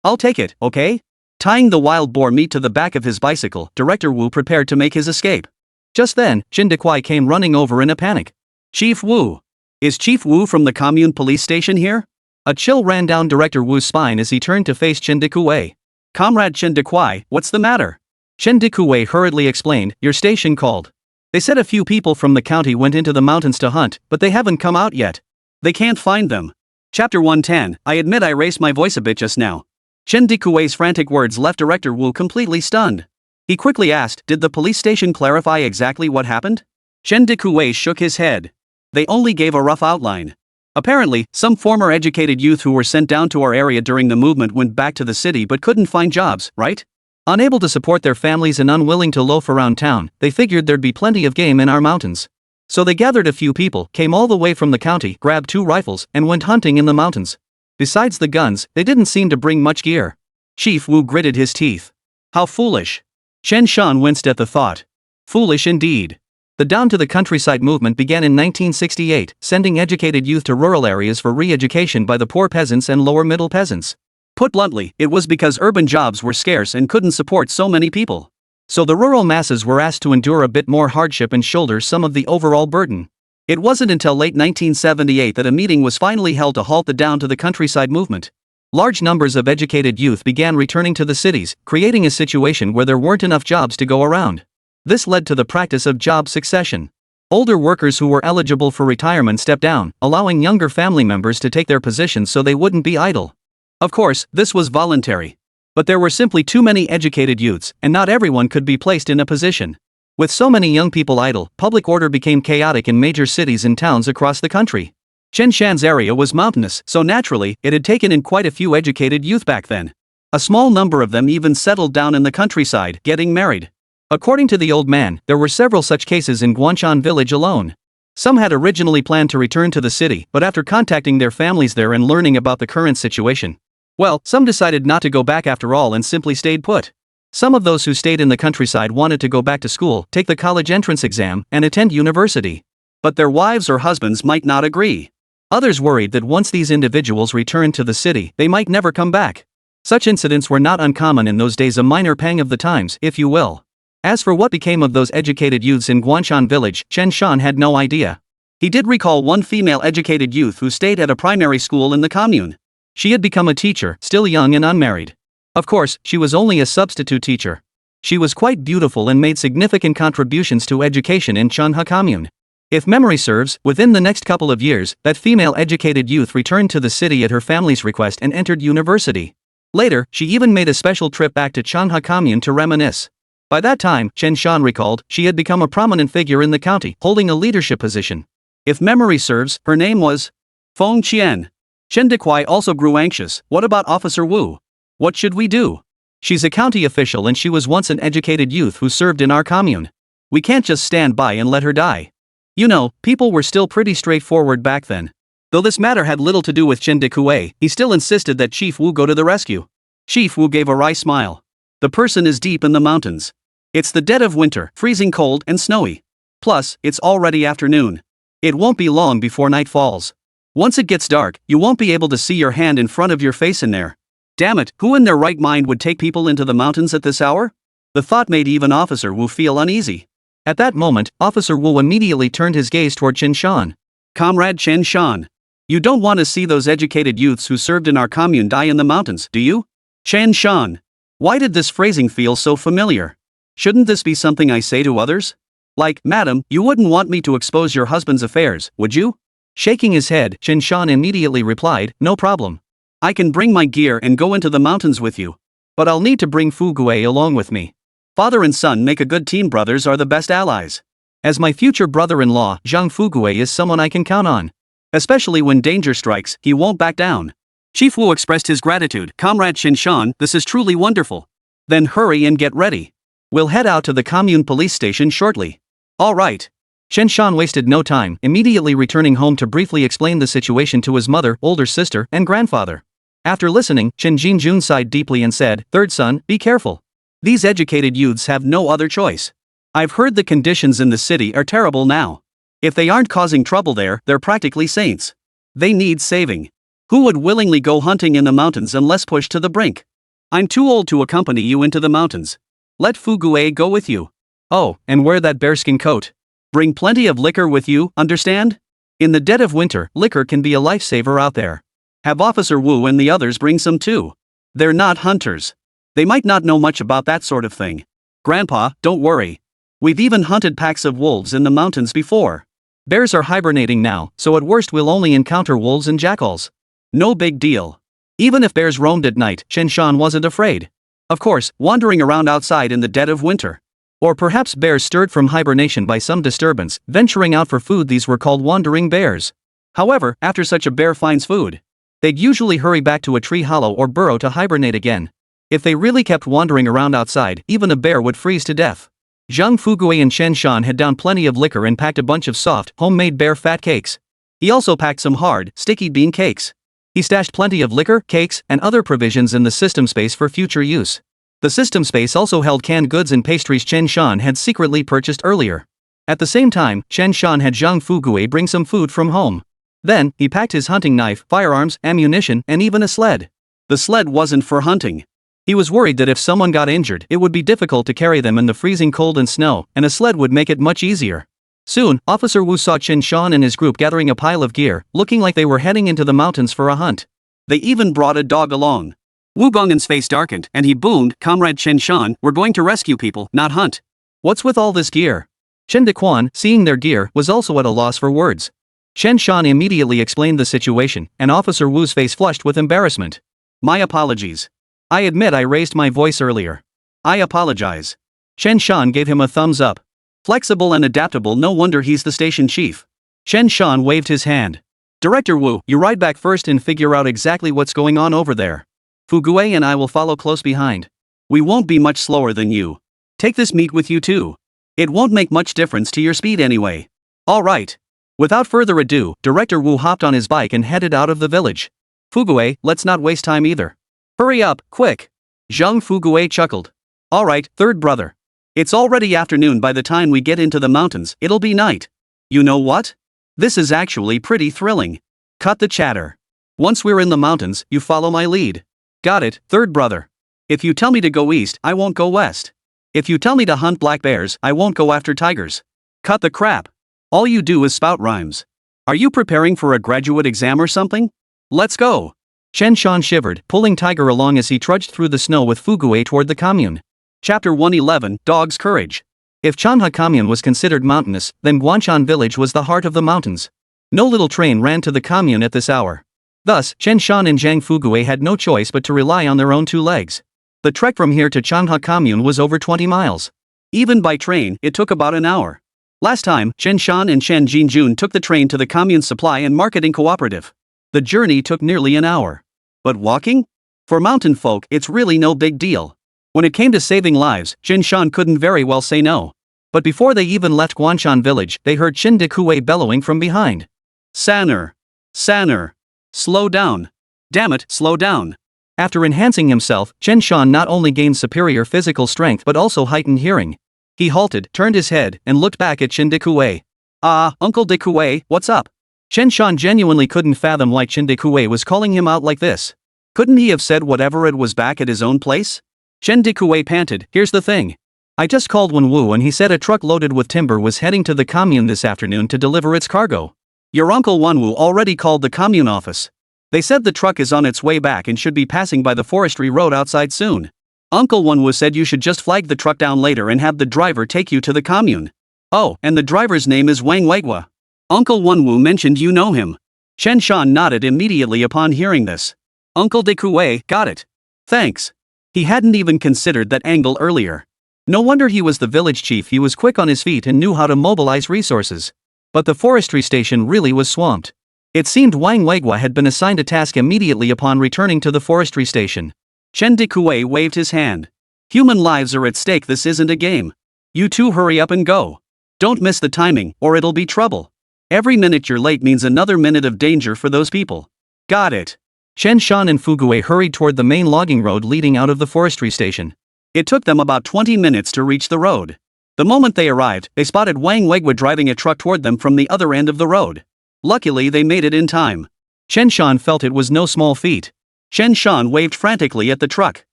I'll take it, okay? Tying the wild boar meat to the back of his bicycle, Director Wu prepared to make his escape.
Just then, Chen Dekwai came running over in a panic.
Chief Wu. Is Chief Wu from the commune police station here?
A chill ran down Director Wu's spine as he turned to face Chen Dekwai.
Comrade Chen Dekwai, what's the matter?
Chen Dekwai hurriedly explained, your station called. They said a few people from the county went into the mountains to hunt, but they haven't come out yet.
They can't find them. Chapter 110, I admit I raised my voice a bit just now. Chen Dekwai's frantic words left Director Wu completely stunned. He quickly asked, did the police station clarify exactly what happened? Chen Dekwai shook his head. They only gave a rough outline. Apparently, some former educated youth who were sent down to our area during the movement went back to the city but couldn't find jobs, right?
Unable to support their families and unwilling to loaf around town, they figured there'd be plenty of game in our mountains. So they gathered a few people, came all the way from the county, grabbed 2 rifles, and went hunting in the mountains. Besides the guns, they didn't seem to bring much gear.
Chief Wu gritted his teeth. How foolish.
Chen Shan winced at the thought. Foolish indeed. The Down to the Countryside movement began in 1968, sending educated youth to rural areas for re-education by the poor peasants and lower-middle peasants.
Put bluntly, it was because urban jobs were scarce and couldn't support so many people.
So the rural masses were asked to endure a bit more hardship and shoulder some of the overall burden.
It wasn't until late 1978 that a meeting was finally held to halt the Down to the Countryside movement.
Large numbers of educated youth began returning to the cities, creating a situation where there weren't enough jobs to go around. This led to the practice of job succession. Older workers who were eligible for retirement stepped down, allowing younger family members to take their positions so they wouldn't be idle.
Of course, this was voluntary. But there were simply too many educated youths, and not everyone could be placed in a position.
With so many young people idle, public order became chaotic in major cities and towns across the country.
Chen Shan's area was mountainous, so naturally, it had taken in quite a few educated youth back then. A small number of them even settled down in the countryside, getting married.
According to the old man, there were several such cases in Guanshan village alone. Some had originally planned to return to the city, but after contacting their families there and learning about the current situation, well, some decided not to go back after all and simply stayed put. Some of those who stayed in the countryside wanted to go back to school, take the college entrance exam, and attend university.
But their wives or husbands might not agree.
Others worried that once these individuals returned to the city, they might never come back. Such incidents were not uncommon in those days, a minor pang of the times, if you will. As for what became of those educated youths in Guanshan village, Chen Shan had no idea.
He did recall one female educated youth who stayed at a primary school in the commune.
She had become a teacher, still young and unmarried. Of course, she was only a substitute teacher. She was quite beautiful and made significant contributions to education in Chanha commune. If memory serves, within the next couple of years, that female educated youth returned to the city at her family's request and entered university. Later, she even made a special trip back to Chanha commune to reminisce. By that time, Chen Shan recalled, she had become a prominent figure in the county, holding a leadership position.
If memory serves, her name was Feng Qian. Chen Dekwai also grew anxious. What about Officer Wu? What should we do?
She's a county official and she was once an educated youth who served in our commune. We can't just stand by and let her die. You know, people were still pretty straightforward back then.
Though this matter had little to do with Chen Dekwai, he still insisted that Chief Wu go to the rescue. Chief Wu gave a wry smile. The person is deep in the mountains. It's the dead of winter, freezing cold and snowy. Plus, it's already afternoon. It won't be long before night falls. Once it gets dark, you won't be able to see your hand in front of your face in there. Damn it, who in their right mind would take people into the mountains at this hour? The thought made even Officer Wu feel uneasy.
At that moment, Officer Wu immediately turned his gaze toward Chen Shan.
Comrade Chen Shan. You don't want to see those educated youths who served in our commune die in the mountains, do you? Chen Shan. Why did this phrasing feel so familiar? Shouldn't this be something I say to others? Like, madam, you wouldn't want me to expose your husband's affairs, would you?
Shaking his head, Chen Shan immediately replied, no problem.
I can bring my gear and go into the mountains with you. But I'll need to bring Fu Gui along with me. Father and son make a good team. Brothers are the best allies.
As my future brother-in-law, Zhang Fugue is someone I can count on.
Especially when danger strikes, he won't back down. Chief Wu expressed his gratitude. Comrade Chen Shan, this is truly wonderful. Then hurry and get ready. We'll head out to the commune police station shortly. All right.
Chen Shan wasted no time, immediately returning home to briefly explain the situation to his mother, older sister, and grandfather. After listening, Chen Jinjun sighed deeply and said, "Third son, be careful.
These educated youths have no other choice. I've heard the conditions in the city are terrible now. If they aren't causing trouble there, they're practically saints. They need saving. Who would willingly go hunting in the mountains unless pushed to the brink? I'm too old to accompany you into the mountains. Let Fugue go with you.
Oh, and wear that bearskin coat.
Bring plenty of liquor with you, understand?
In the dead of winter, liquor can be a lifesaver out there.
Have Officer Wu and the others bring some too. They're not hunters. They might not know much about that sort of thing. Grandpa, don't worry. We've even hunted packs of wolves in the mountains before.
Bears are hibernating now, so at worst we'll only encounter wolves and jackals.
No big deal.
Even if bears roamed at night, Chen Shan wasn't afraid.
Of course, wandering around outside in the dead of winter.
Or perhaps bears stirred from hibernation by some disturbance, venturing out for food. These were called wandering bears.
However, after such a bear finds food,
they'd usually hurry back to a tree hollow or burrow to hibernate again. If they really kept wandering around outside, even a bear would freeze to death. Zhang Fugue and Chen Shan had down plenty of liquor and packed a bunch of soft, homemade bear fat cakes.
He also packed some hard, sticky bean cakes.
He stashed plenty of liquor, cakes, and other provisions in the system space for future use. The system space also held canned goods and pastries Chen Shan had secretly purchased earlier. At the same time, Chen Shan had Zhang Fugue bring some food from home. Then, he packed his hunting knife, firearms, ammunition, and even a sled.
The sled wasn't for hunting.
He was worried that if someone got injured, it would be difficult to carry them in the freezing cold and snow, and a sled would make it much easier. Soon, Officer Wu saw Chen Shan and his group gathering a pile of gear, looking like they were heading into the mountains for a hunt.
They even brought a dog along. Wu Gong'en's face darkened, and he boomed, "Comrade Chen Shan, we're going to rescue people, not hunt.
What's with all this gear?" Chen Dequan, seeing their gear, was also at a loss for words. Chen Shan immediately explained the situation, and Officer Wu's face flushed with embarrassment.
"My apologies.
I admit I raised my voice earlier.
I apologize."
Chen Shan gave him a thumbs up.
Flexible and adaptable, no wonder he's the station chief.
Chen Shan waved his hand.
"Director Wu, you ride back first and figure out exactly what's going on over there. Fugue and I will follow close behind. We won't be much slower than you. Take this meat with you too. It won't make much difference to your speed anyway."
"All right." Without further ado, Director Wu hopped on his bike and headed out of the village.
"Fugue, let's not waste time either. Hurry up, quick."
Zhang Fugue chuckled.
"All right, third brother. It's already afternoon. By the time we get into the mountains, it'll be night. You know what? This is actually pretty thrilling. Cut the chatter. Once we're in the mountains, you follow my lead."
"Got it, third brother."
"If you tell me to go east, I won't go west. If you tell me to hunt black bears, I won't go after tigers."
"Cut the crap.
All you do is spout rhymes. Are you preparing for a graduate exam or something? Let's go."
Chen Shan shivered, pulling Tiger along as he trudged through the snow with Fugue toward the commune.
Chapter 111, Dog's Courage.
If Chanha Commune was considered mountainous, then Guanshan village was the heart of the mountains. No little train ran to the commune at this hour. Thus, Chen Shan and Zhang Fugue had no choice but to rely on their own two legs. The trek from here to Chanha Commune was over 20 miles.
Even by train, it took about an hour. Last time, Chen Shan and Chen Jinjun took the train to the commune supply and marketing cooperative. The journey took nearly an hour. But walking? For mountain folk, it's really no big deal. When it came to saving lives, Chen Shan couldn't very well say no.
But before they even left Guanshan village, they heard Chen Dekue bellowing from behind.
"Sanner! Sanner! Slow down! Damn it, slow down!"
After enhancing himself, Chen Shan not only gained superior physical strength but also heightened hearing. He halted, turned his head, and looked back at Chen Dekue.
"Ah, Uncle Dekue, what's up?"
Chen Shan genuinely couldn't fathom why Chen Dekue was calling him out like this.
Couldn't he have said whatever it was back at his own place?
Chen Dekue panted, "Here's the thing. I just called Wenwu and he said a truck loaded with timber was heading to the commune this afternoon to deliver its cargo."
"Your uncle Wenwu already called the commune office. They said the truck is on its way back and should be passing by the forestry road outside soon. Uncle Wenwu said you should just flag the truck down later and have the driver take you to the commune. Oh, and the driver's name is Wang Weigua. Uncle Wenwu mentioned you know him." Chen Shan nodded immediately upon hearing this. "Uncle Dekue, got it. Thanks." He hadn't even considered that angle earlier. No wonder he was the village chief. He was quick on his feet and knew how to mobilize resources. But the forestry station really was swamped. It seemed Wang Weigua had been assigned a task immediately upon returning to the forestry station. Chen Dikue waved his hand. Human lives are at stake. This isn't a game. You two hurry up and go. Don't miss the timing, or it'll be trouble. Every minute you're late means another minute of danger for those people. Got it.
Chen Shan and Fugue hurried toward the main logging road leading out of the forestry station.
It took them about 20 minutes to reach the road. The moment they arrived, they spotted Wang Weigua driving a truck toward them from the other end of the road. Luckily they made it in time.
Chen Shan felt it was no small feat.
Chen Shan waved frantically at the truck.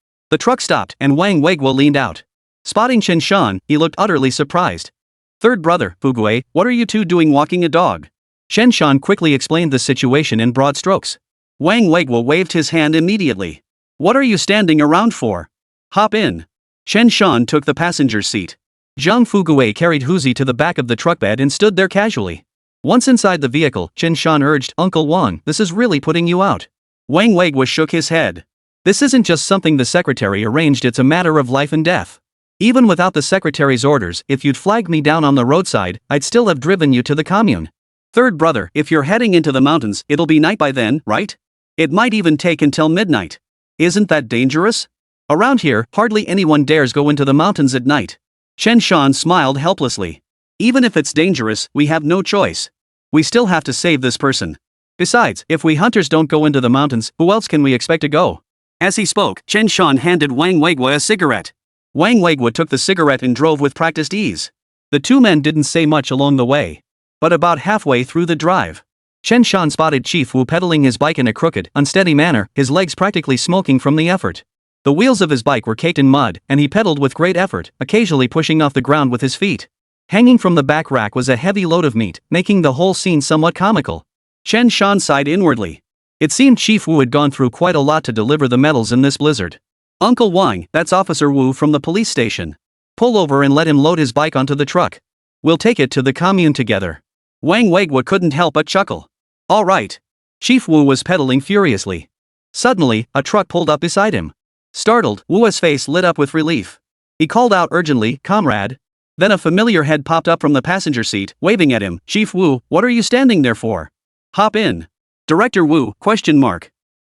The truck stopped and Wang Weigua leaned out. Spotting Chen Shan, he looked utterly surprised. Third brother, Fugue, what are you two doing walking a dog?
Chen Shan quickly explained the situation in broad strokes.
Wang Weigua waved his hand immediately. What are you standing around for? Hop in. Chen Shan took the passenger's seat.
Zhang Fugue carried Huzi to the back of the truck bed and stood there casually. Once inside the vehicle, Chen Shan urged, Uncle Wang, this is really putting you out.
Wang Weigua shook his head.
This isn't just something the secretary arranged, it's a matter of life and death. Even without the secretary's orders, if you'd flagged me down on the roadside, I'd still have driven you to the commune.
Third brother, if you're heading into the mountains, it'll be night by then, right? It might even take until midnight. Isn't that dangerous?
Around here, hardly anyone dares go into the mountains at night.
Chen Shan smiled helplessly. Even if it's dangerous, we have no choice. We still have to save this person.
Besides, if we hunters don't go into the mountains, who else can we expect to go?
As he spoke, Chen Shan handed Wang Weigua a cigarette. Wang Weigua took the cigarette and drove with practiced ease.
The two men didn't say much along the way. But about halfway through the drive, Chen Shan spotted Chief Wu pedaling his bike in a crooked, unsteady manner, his legs practically smoking from the effort. The wheels of his bike were caked in mud, and he pedaled with great effort, occasionally pushing off the ground with his feet. Hanging from the back rack was a heavy load of meat, making the whole scene somewhat comical.
Chen Shan sighed inwardly.
It seemed Chief Wu had gone through quite a lot to deliver the metals in this blizzard.
Uncle Wang, that's Officer Wu from the police station.
Pull over and let him load his bike onto the truck. We'll take it to the commune together.
Wang Weigua couldn't help but chuckle. All right.
Chief Wu was pedaling furiously. Suddenly, a truck pulled up beside him. Startled, Wu's face lit up with relief. He called out urgently, "Comrade." Then a familiar head popped up from the passenger seat, waving at him. "Chief Wu, what are you standing there for? Hop in."
Director Wu, ?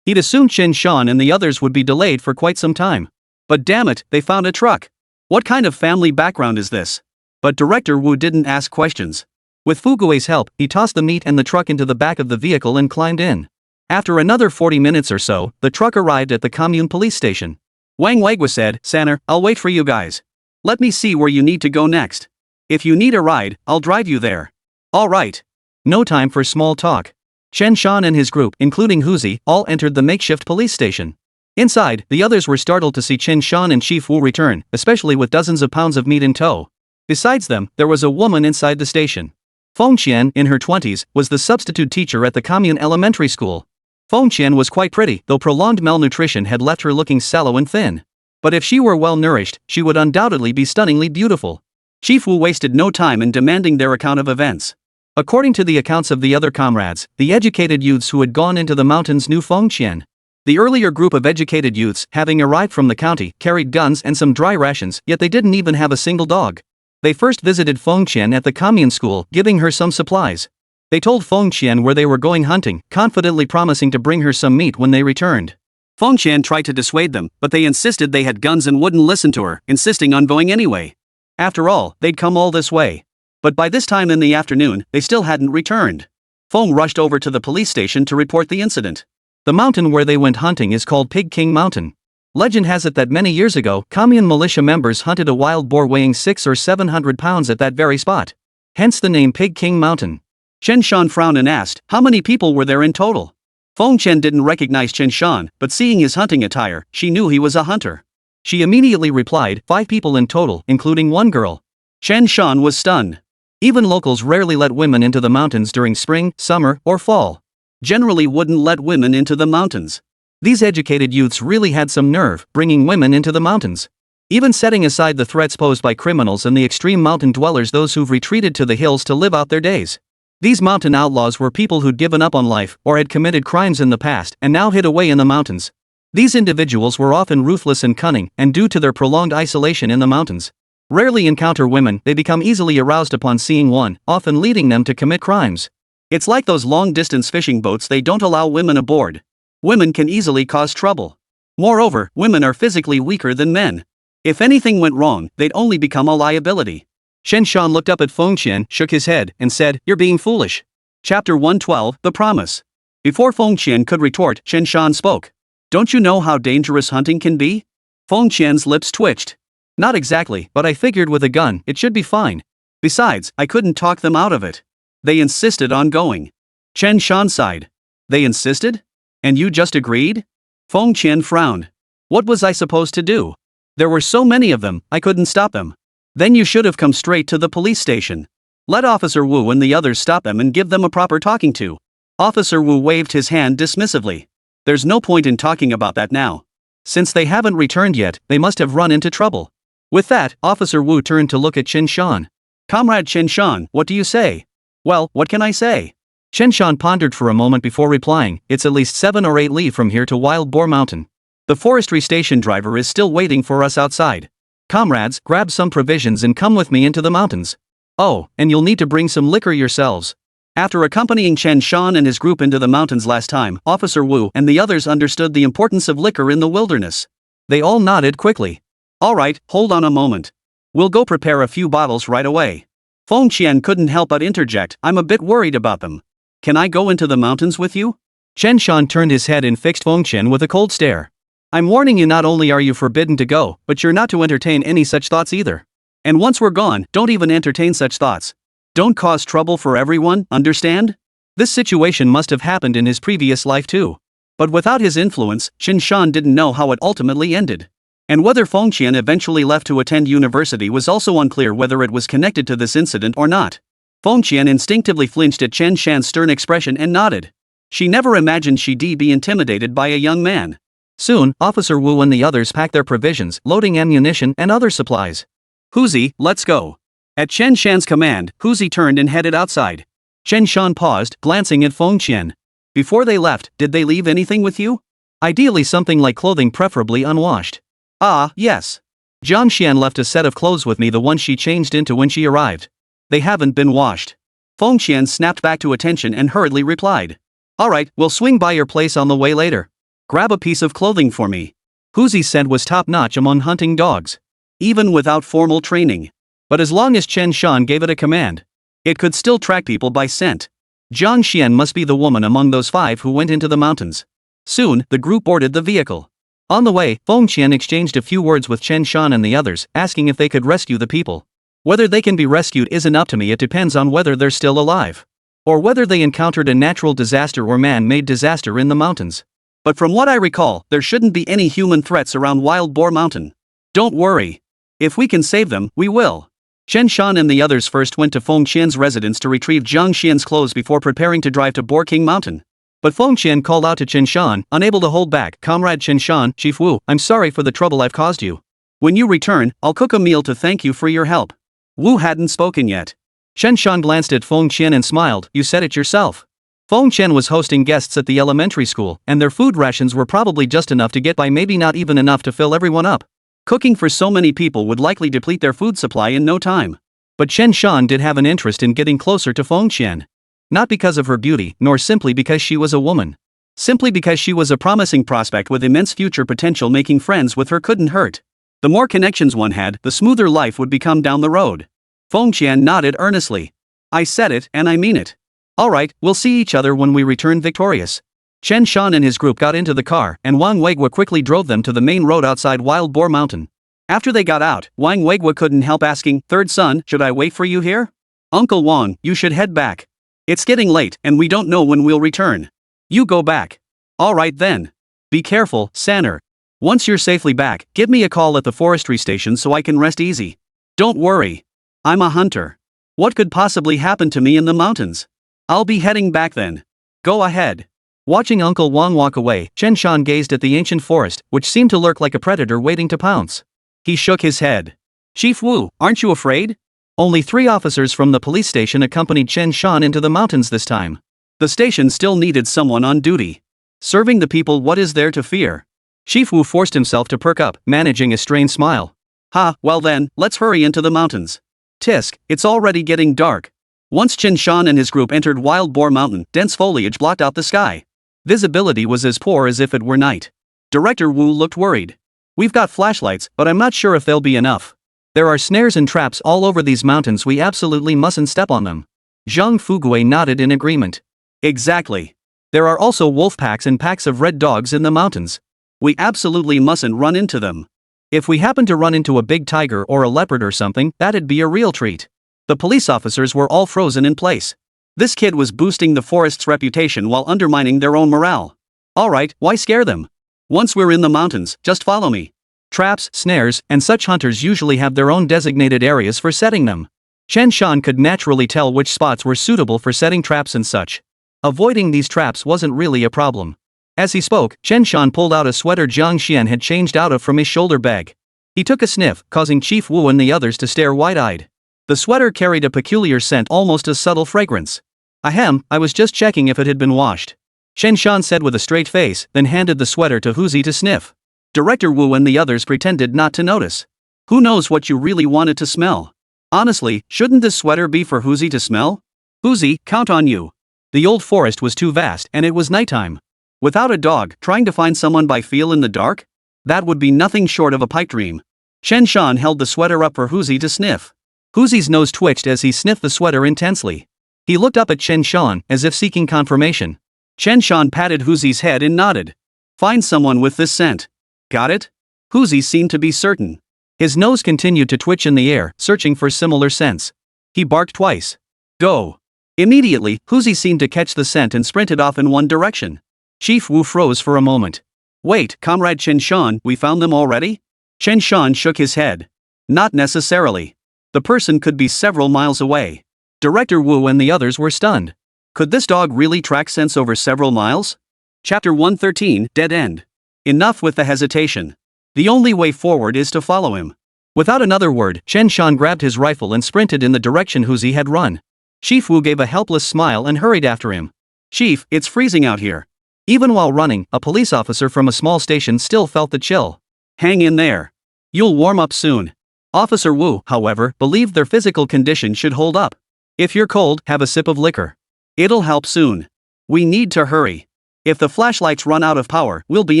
He'd assumed Chen Shan and the others would be delayed for quite some time.
But damn it, they found a truck. What kind of family background is this?
But Director Wu didn't ask questions. With Fugue's help, he tossed the meat and the truck into the back of the vehicle and climbed in. After another 40 minutes or so, the truck arrived at the commune police station.
Wang Weigua said, "Sanner, I'll wait for you guys. Let me see where you need to go next. If you need a ride, I'll drive you there."
All right. No time for small talk. Chen Shan and his group, including Huzi, all entered the makeshift police station. Inside, the others were startled to see Chen Shan and Chief Wu return, especially with dozens of pounds of meat in tow. Besides them, there was a woman inside the station. Feng Qian, in her 20s, was the substitute teacher at the commune elementary school. Feng Qian was quite pretty, though prolonged malnutrition had left her looking sallow and thin. But if she were well nourished, she would undoubtedly be stunningly beautiful.
Chief Wu wasted no time in demanding their account of events.
According to the accounts of the other comrades, the educated youths who had gone into the mountains knew Feng Qian. The earlier group of educated youths, having arrived from the county, carried guns and some dry rations, yet they didn't even have a single dog. They first visited Feng Qian at the commune school, giving her some supplies. They told Feng Qian where they were going hunting, confidently promising to bring her some meat when they returned.
Feng Qian tried to dissuade them, but they insisted they had guns and wouldn't listen to her, insisting on going anyway. After all, they'd come all this way. But by this time in the afternoon, they still hadn't returned. Feng rushed over to the police station to report the incident.
The mountain where they went hunting is called Pig King Mountain. Legend has it that many years ago, commune militia members hunted a wild boar weighing 600 or 700 pounds at that very spot. Hence the name Pig King Mountain.
Chen Shan frowned and asked, how many people were there in total? Feng Qian didn't recognize Chen Shan, but seeing his hunting attire, she knew he was a hunter.
She immediately replied, 5 people in total, including 1 girl.
Chen Shan was stunned.
Even locals rarely let women into the mountains during spring, summer, or fall.
Generally wouldn't let women into the mountains.
These educated youths really had some nerve, bringing women into the mountains. Even setting aside the threats posed by criminals and the extreme mountain dwellers, those who've retreated to the hills to live out their days. These mountain outlaws were people who'd given up on life, or had committed crimes in the past, and now hid away in the mountains. These individuals were often ruthless and cunning, and due to their prolonged isolation in the mountains, rarely encounter women, they become easily aroused upon seeing one, often leading them to commit crimes.
It's like those long-distance fishing boats, they don't allow women aboard. Women can easily cause trouble. Moreover, women are physically weaker than men. If anything went wrong, they'd only become a liability.
Chen Shan looked up at Feng Qian, shook his head, and said, "You're being foolish."
Chapter 112, The Promise. Before Feng Qian could retort, Chen Shan spoke. Don't you know how dangerous hunting can be? Feng Qian's lips twitched.
Not exactly, but I figured with a gun, it should be fine.
Besides, I couldn't talk them out of it. They insisted on going. Chen Shan sighed. They insisted? And you just agreed? Feng Qian frowned. What was I supposed to do? There were so many of them, I couldn't stop them. Then you should have come straight to the police station. Let Officer Wu and the others stop them and give them a proper talking to. Officer Wu waved his hand dismissively. There's no point in talking about that now.
Since they haven't returned yet, they must have run into trouble. With that, Officer Wu turned to look at Chen Shan.
Comrade Chen Shan, what do you say? Well, what can I say?
Chen Shan pondered for a moment before replying, it's at least 7 or 8 li from here to Wild Boar Mountain. The forestry station driver is still waiting for us outside. Comrades, grab some provisions and come with me into the mountains. Oh, and you'll need to bring some liquor yourselves.
After accompanying Chen Shan and his group into the mountains last time, Officer Wu and the others understood the importance of liquor in the wilderness.
They all nodded quickly.
All right, hold on a moment. We'll go prepare a few bottles right away. Feng Qian couldn't help but interject, I'm a bit worried about them. Can I go into the mountains with you?
Chen Shan turned his head and fixed Feng Qian with a cold stare. I'm warning you, not only are you forbidden to go, but you're not to entertain any such thoughts either.
And once we're gone, don't even entertain such thoughts. Don't cause trouble for everyone, understand?
This situation must have happened in his previous life too.
But without his influence, Chen Shan didn't know how it ultimately ended. And whether Feng Qian eventually left to attend university was also unclear, whether it was connected to this incident or not. Feng Qian instinctively flinched at Chen Shan's stern expression and nodded. She never imagined she'd be intimidated by a young man.
Soon, Officer Wu and the others packed their provisions, loading ammunition and other supplies.
Huzi, let's go. At Chen Shan's command, Huzi turned and headed outside.
Chen Shan paused, glancing at Feng Qian.
Before they left, did they leave anything with you?
Ideally something like clothing, preferably unwashed.
Ah, yes.
Zhang Xian left a set of clothes with me, the one she changed into when she arrived.
They haven't been washed. Feng Qian snapped back to attention and hurriedly replied. Alright, we'll swing by your place on the way later. Grab a piece of clothing for me.
Huzi's scent was top-notch among hunting dogs.
Even without formal training.
But as long as Chen Shan gave it a command,
it could still track people by scent.
Zhang Xian must be the woman among those 5 who went into the mountains. Soon, the group boarded the vehicle. On the way, Feng Qian exchanged a few words with Chen Shan and the others, asking if they could rescue the people. Whether they can be rescued isn't up to me, it depends on whether they're still alive. Or whether they encountered a natural disaster or man-made disaster in the mountains.
But from what I recall, there shouldn't be any human threats around Wild Boar Mountain. Don't worry. If we can save them, we will. Chen Shan and the others first went to Feng Qian's residence to retrieve Zhang Xian's clothes before preparing to drive to Boar King Mountain.
But Feng Qian called out to Chen Shan, unable to hold back, Comrade Chen Shan, Chief Wu, I'm sorry for the trouble I've caused you.
When you return, I'll cook a meal to thank you for your help. Wu hadn't spoken yet.
Chen Shan glanced at Feng Qian and smiled, you said it yourself. Feng Qian was hosting guests at the elementary school, and their food rations were probably just enough to get by, maybe not even enough to fill everyone up.
Cooking for so many people would likely deplete their food supply in no time.
But Chen Shan did have an interest in getting closer to Feng Qian. Not because of her beauty, nor simply because she was a woman. Simply because she was a promising prospect with immense future potential. Making friends with her couldn't hurt. The more connections one had, the smoother life would become down the road.
Feng Qian nodded earnestly. I said it, and I mean it.
Alright, we'll see each other when we return victorious. Chen Shan and his group got into the car, and Wang Weigua quickly drove them to the main road outside Wild Boar Mountain.
After they got out, Wang Weigua couldn't help asking, Third son, should I wait for you here? Uncle Wang, you should head back. It's getting late, and we don't know when we'll return. You go back. Alright then. Be careful, Sanner. Once you're safely back, give me a call at the forestry station so I can rest easy. Don't worry. I'm a hunter. What could possibly happen to me in the mountains? I'll be heading back then. Go ahead.
Watching Uncle Wang walk away, Chen Shan gazed at the ancient forest, which seemed to lurk like a predator waiting to pounce.
He shook his head. Chief Wu, aren't you afraid?
Only 3 officers from the police station accompanied Chen Shan into the mountains this time.
The station still needed someone on duty. Serving the people, what is there to fear?
Chief Wu forced himself to perk up, managing a strained smile.
Ha, well then, let's hurry into the mountains. Tisk, it's already getting dark. Once Chen Shan and his group entered Wild Boar Mountain, dense foliage blocked out the sky. Visibility was as poor as if it were night. Director Wu looked worried. We've got flashlights, but I'm not sure if they'll be enough.
There are snares and traps all over these mountains, we absolutely mustn't step on them. Zhang Fugui nodded in agreement.
Exactly.
There are also wolf packs and packs of red dogs in the mountains.
We absolutely mustn't run into them.
If we happen to run into a big tiger or a leopard or something, that'd be a real treat.
The police officers were all frozen in place. This kid was boosting the forest's reputation while undermining their own morale. Alright, why scare them? Once we're in the mountains, just follow me.
Traps, snares, and such hunters usually have their own designated areas for setting them. Chen Shan could naturally tell which spots were suitable for setting traps and such. Avoiding these traps wasn't really a problem. As he spoke, Chen Shan pulled out a sweater Zhang Xian had changed out of from his shoulder bag. He took a sniff, causing Chief Wu and the others to stare wide-eyed. The sweater carried a peculiar scent, almost a subtle fragrance. Ahem, I was just checking if it had been washed. Chen Shan said with a straight face, then handed the sweater to Huzi to sniff.
Director Wu and the others pretended not to notice. Who knows what you really wanted to smell? Honestly, shouldn't this sweater be for Huzi to smell? Huzi, count on you.
The old forest was too vast and it was nighttime.
Without a dog, trying to find someone by feel in the dark? That would be nothing short of a pipe dream. Chen Shan held the sweater up for Huzi to sniff.
Huzi's nose twitched as he sniffed the sweater intensely. He looked up at Chen Shan, as if seeking confirmation.
Chen Shan patted Huzi's head and nodded. Find someone with this scent. Got it? Huzi seemed to be certain.
His nose continued to twitch in the air, searching for similar scents. He barked twice.
Go. Immediately, Huzi seemed to catch the scent and sprinted off in one direction.
Chief Wu froze for a moment.
Wait, Comrade Chen Shan, we found them already? Chen Shan shook his head. Not necessarily. The person could be several miles away.
Director Wu and the others were stunned.
Could this dog really track scents over several miles? Chapter 113, Dead End. Enough with the hesitation. The only way forward is to follow him.
Without another word, Chen Shan grabbed his rifle and sprinted in the direction Huzi had run. Chief Wu gave a helpless smile and hurried after him.
Chief, it's freezing out here.
Even while running, a police officer from a small station still felt the chill.
Hang in there. You'll warm up soon. Officer Wu, however, believed their physical condition should hold up.
If you're cold, have a sip of liquor.
It'll help soon. We need to hurry. If the flashlights run out of power, we'll be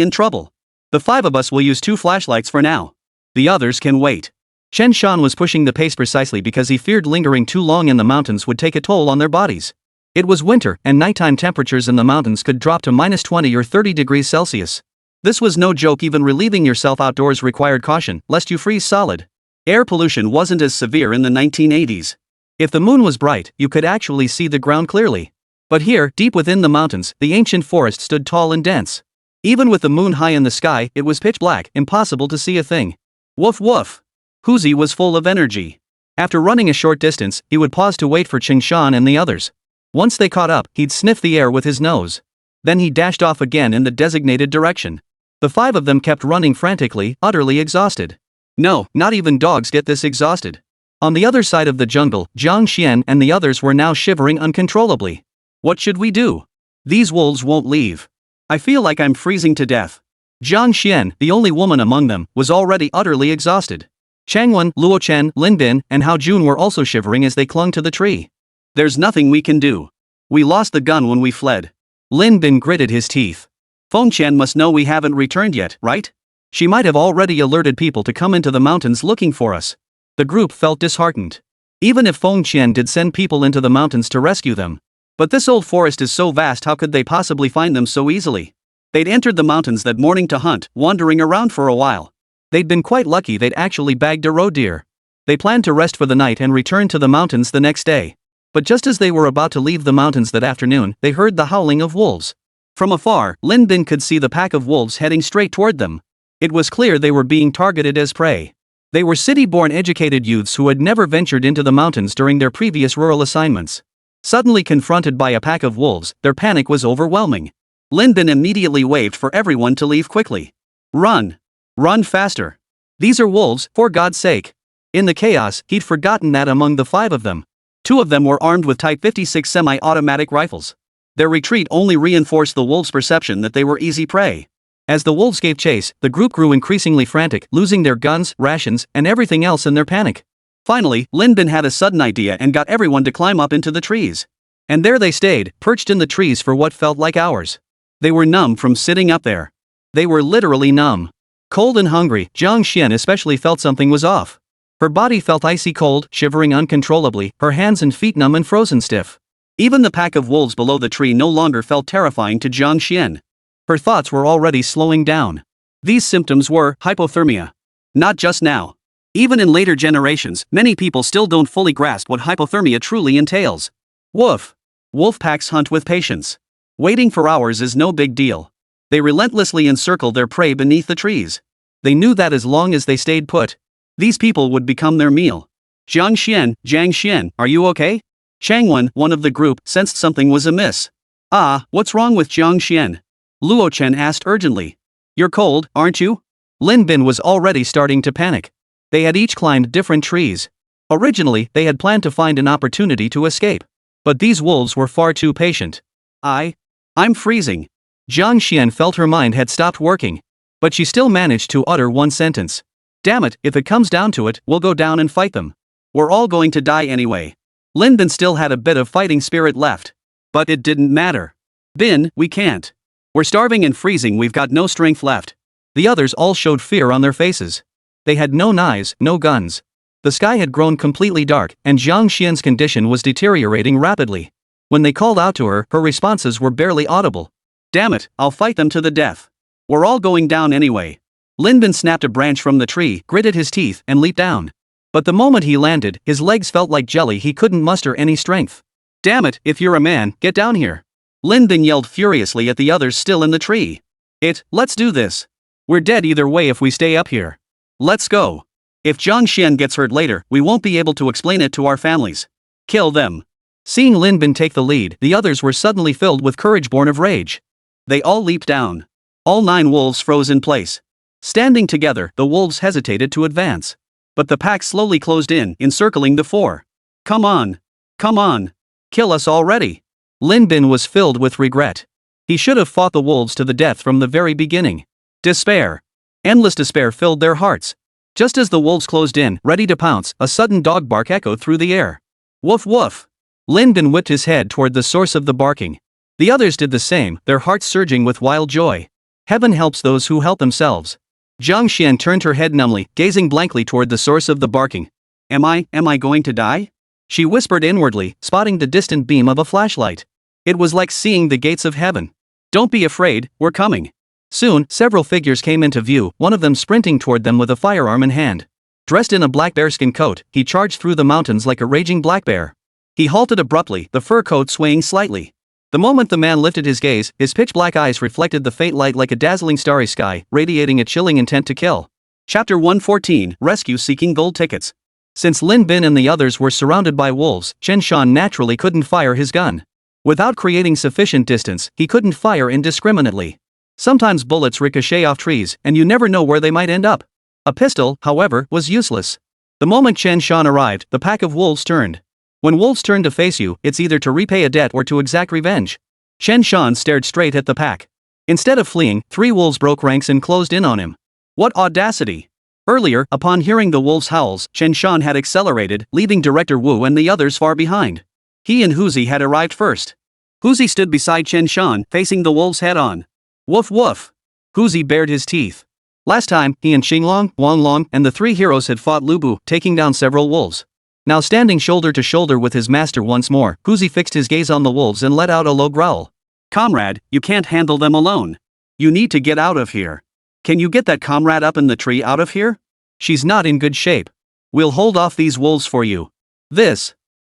in trouble. The 5 of us will use 2 flashlights for now. The others can wait.
Chen Shan was pushing the pace precisely because he feared lingering too long in the mountains would take a toll on their bodies. It was winter, and nighttime temperatures in the mountains could drop to -20 or 30 degrees Celsius. This was no joke. Even relieving yourself outdoors required caution, lest you freeze solid.
Air pollution wasn't as severe in the 1980s.
If the moon was bright, you could actually see the ground clearly. But here, deep within the mountains, the ancient forest stood tall and dense. Even with the moon high in the sky, it was pitch black, impossible to see a thing.
Woof woof. Huzi was full of energy.
After running a short distance, he would pause to wait for Chen Shan and the others. Once they caught up, he'd sniff the air with his nose. Then he dashed off again in the designated direction. The 5 of them kept running frantically, utterly exhausted. No, not even dogs get this exhausted. On the other side of the jungle, Zhang Xian and the others were now shivering uncontrollably.
What should we do? These wolves won't leave. I feel like I'm freezing to death.
Zhang Xian, the only woman among them, was already utterly exhausted. Changwen, Luo Chen, Lin Bin, and Hao Jun were also shivering as they clung to the tree.
There's nothing we can do. We lost the gun when we fled.
Lin Bin gritted his teeth.
Feng Qian must know we haven't returned yet, right?
She might have already alerted people to come into the mountains looking for us. The group felt disheartened. Even if Feng Qian did send people into the mountains to rescue them. But this old forest is so vast, how could they possibly find them so easily? They'd entered the mountains that morning to hunt, wandering around for a while. They'd been quite lucky they'd actually bagged a roe deer. They planned to rest for the night and return to the mountains the next day. But just as they were about to leave the mountains that afternoon, they heard the howling of wolves. From afar, Lin Bin could see the pack of wolves heading straight toward them. It was clear they were being targeted as prey. They were city-born educated youths who had never ventured into the mountains during their previous rural assignments. Suddenly confronted by a pack of wolves, their panic was overwhelming. Lin Bin immediately waved for everyone to leave quickly. Run! Run faster! These are wolves, for God's sake! In the chaos, he'd forgotten that among the 5 of them, 2 of them were armed with Type 56 semi-automatic rifles. Their retreat only reinforced the wolves' perception that they were easy prey. As the wolves gave chase, the group grew increasingly frantic, losing their guns, rations, and everything else in their panic.
Finally, Lin Bin had a sudden idea and got everyone to climb up into the trees.
And there they stayed, perched in the trees for what felt like hours.
They were numb from sitting up there.
They were literally numb. Cold and hungry, Zhang Xian especially felt something was off. Her body felt icy cold, shivering uncontrollably, her hands and feet numb and frozen stiff.
Even the pack of wolves below the tree no longer felt terrifying to Zhang Xian.
Her thoughts were already slowing down.
These symptoms were hypothermia. Not just now. Even in later generations, many people still don't fully grasp what hypothermia truly entails. Woof. Wolf packs hunt with patience. Waiting for hours is no big deal. They relentlessly encircle their prey beneath the trees.
They knew that as long as they stayed put,
these people would become their meal. Zhang Xian, are you okay? Chang Wen, one of the group, sensed something was amiss. Ah, what's wrong with Zhang Xian? Luo Chen asked urgently. You're cold, aren't you?
Lin Bin was already starting to panic. They had each climbed different trees. Originally, they had planned to find an opportunity to escape. But these wolves were far too patient.
I'm freezing.
Zhang Xian felt her mind had stopped working. But she still managed to utter one sentence. Damn it, if it comes down to it, we'll go down and fight them.
We're all going to die anyway. Lin Bin still had a bit of fighting spirit left. But it didn't matter. Bin, we can't. We're starving and freezing, we've got no strength left.
The others all showed fear on their faces. They had no knives, no guns. The sky had grown completely dark, and Zhang Xian's condition was deteriorating rapidly. When they called out to her, her responses were barely audible.
Damn it, I'll fight them to the death. We're all going down anyway. Lin Bin snapped a branch from the tree, gritted his teeth, and leaped down. But the moment he landed, his legs felt like jelly, he couldn't muster any strength. Damn it, if you're a man, get down here. Lin Bin yelled furiously at the others still in the tree. Let's do this. We're dead either way if we stay up here. Let's go. If Zhang Xian gets hurt later, we won't be able to explain it to our families. Kill them.
Seeing Lin Bin take the lead, the others were suddenly filled with courage born of rage.
They all leaped down. All 9 wolves froze in place. Standing together, the wolves hesitated to advance. But the pack slowly closed in, encircling the 4. Come on. Kill us already.
Lin Bin was filled with regret. He should have fought the wolves to the death from the very beginning.
Despair.
Endless despair filled their hearts. Just as the wolves closed in, ready to pounce, a sudden dog bark echoed through the air.
Woof woof.
Lin Bin whipped his head toward the source of the barking. The others did the same, their hearts surging with wild joy. Heaven helps those who help themselves. Zhang Xian turned her head numbly, gazing blankly toward the source of the barking.
Am I going to die?
She whispered inwardly, spotting the distant beam of a flashlight. It was like seeing the gates of heaven.
Don't be afraid, we're coming.
Soon, several figures came into view, one of them sprinting toward them with a firearm in hand. Dressed in a black bearskin coat, he charged through the mountains like a raging black bear. He halted abruptly, the fur coat swaying slightly. The moment the man lifted his gaze, his pitch-black eyes reflected the faint light like a dazzling starry sky, radiating a chilling intent to kill.
Chapter 114, Rescue Seeking Gold Tickets.
Since Lin Bin and the others were surrounded by wolves, Chen Shan naturally couldn't fire his gun. Without creating sufficient distance, he couldn't fire indiscriminately. Sometimes bullets ricochet off trees, and you never know where they might end up. A pistol, however, was useless. The moment Chen Shan arrived, the pack of wolves turned. When wolves turn to face you, it's either to repay a debt or to exact revenge. Chen Shan stared straight at the pack. Instead of fleeing, 3 wolves broke ranks and closed in on him.
What audacity!
Earlier, upon hearing the wolves' howls, Chen Shan had accelerated, leaving Director Wu and the others far behind.
He and Huzi had arrived first. Huzi stood beside Chen Shan, facing the wolves head-on. Woof woof.
Huzi bared his teeth. Last time, he and Xinglong, Wanlong, and the 3 heroes had fought Lubu, taking down several wolves. Now standing shoulder to shoulder with his master once more, Huzi fixed his gaze on the wolves and let out a low growl.
Comrade, you can't handle them alone. You need to get out of here. Can you get that comrade up in the tree out of here?
She's not in good shape. We'll hold off these wolves for you.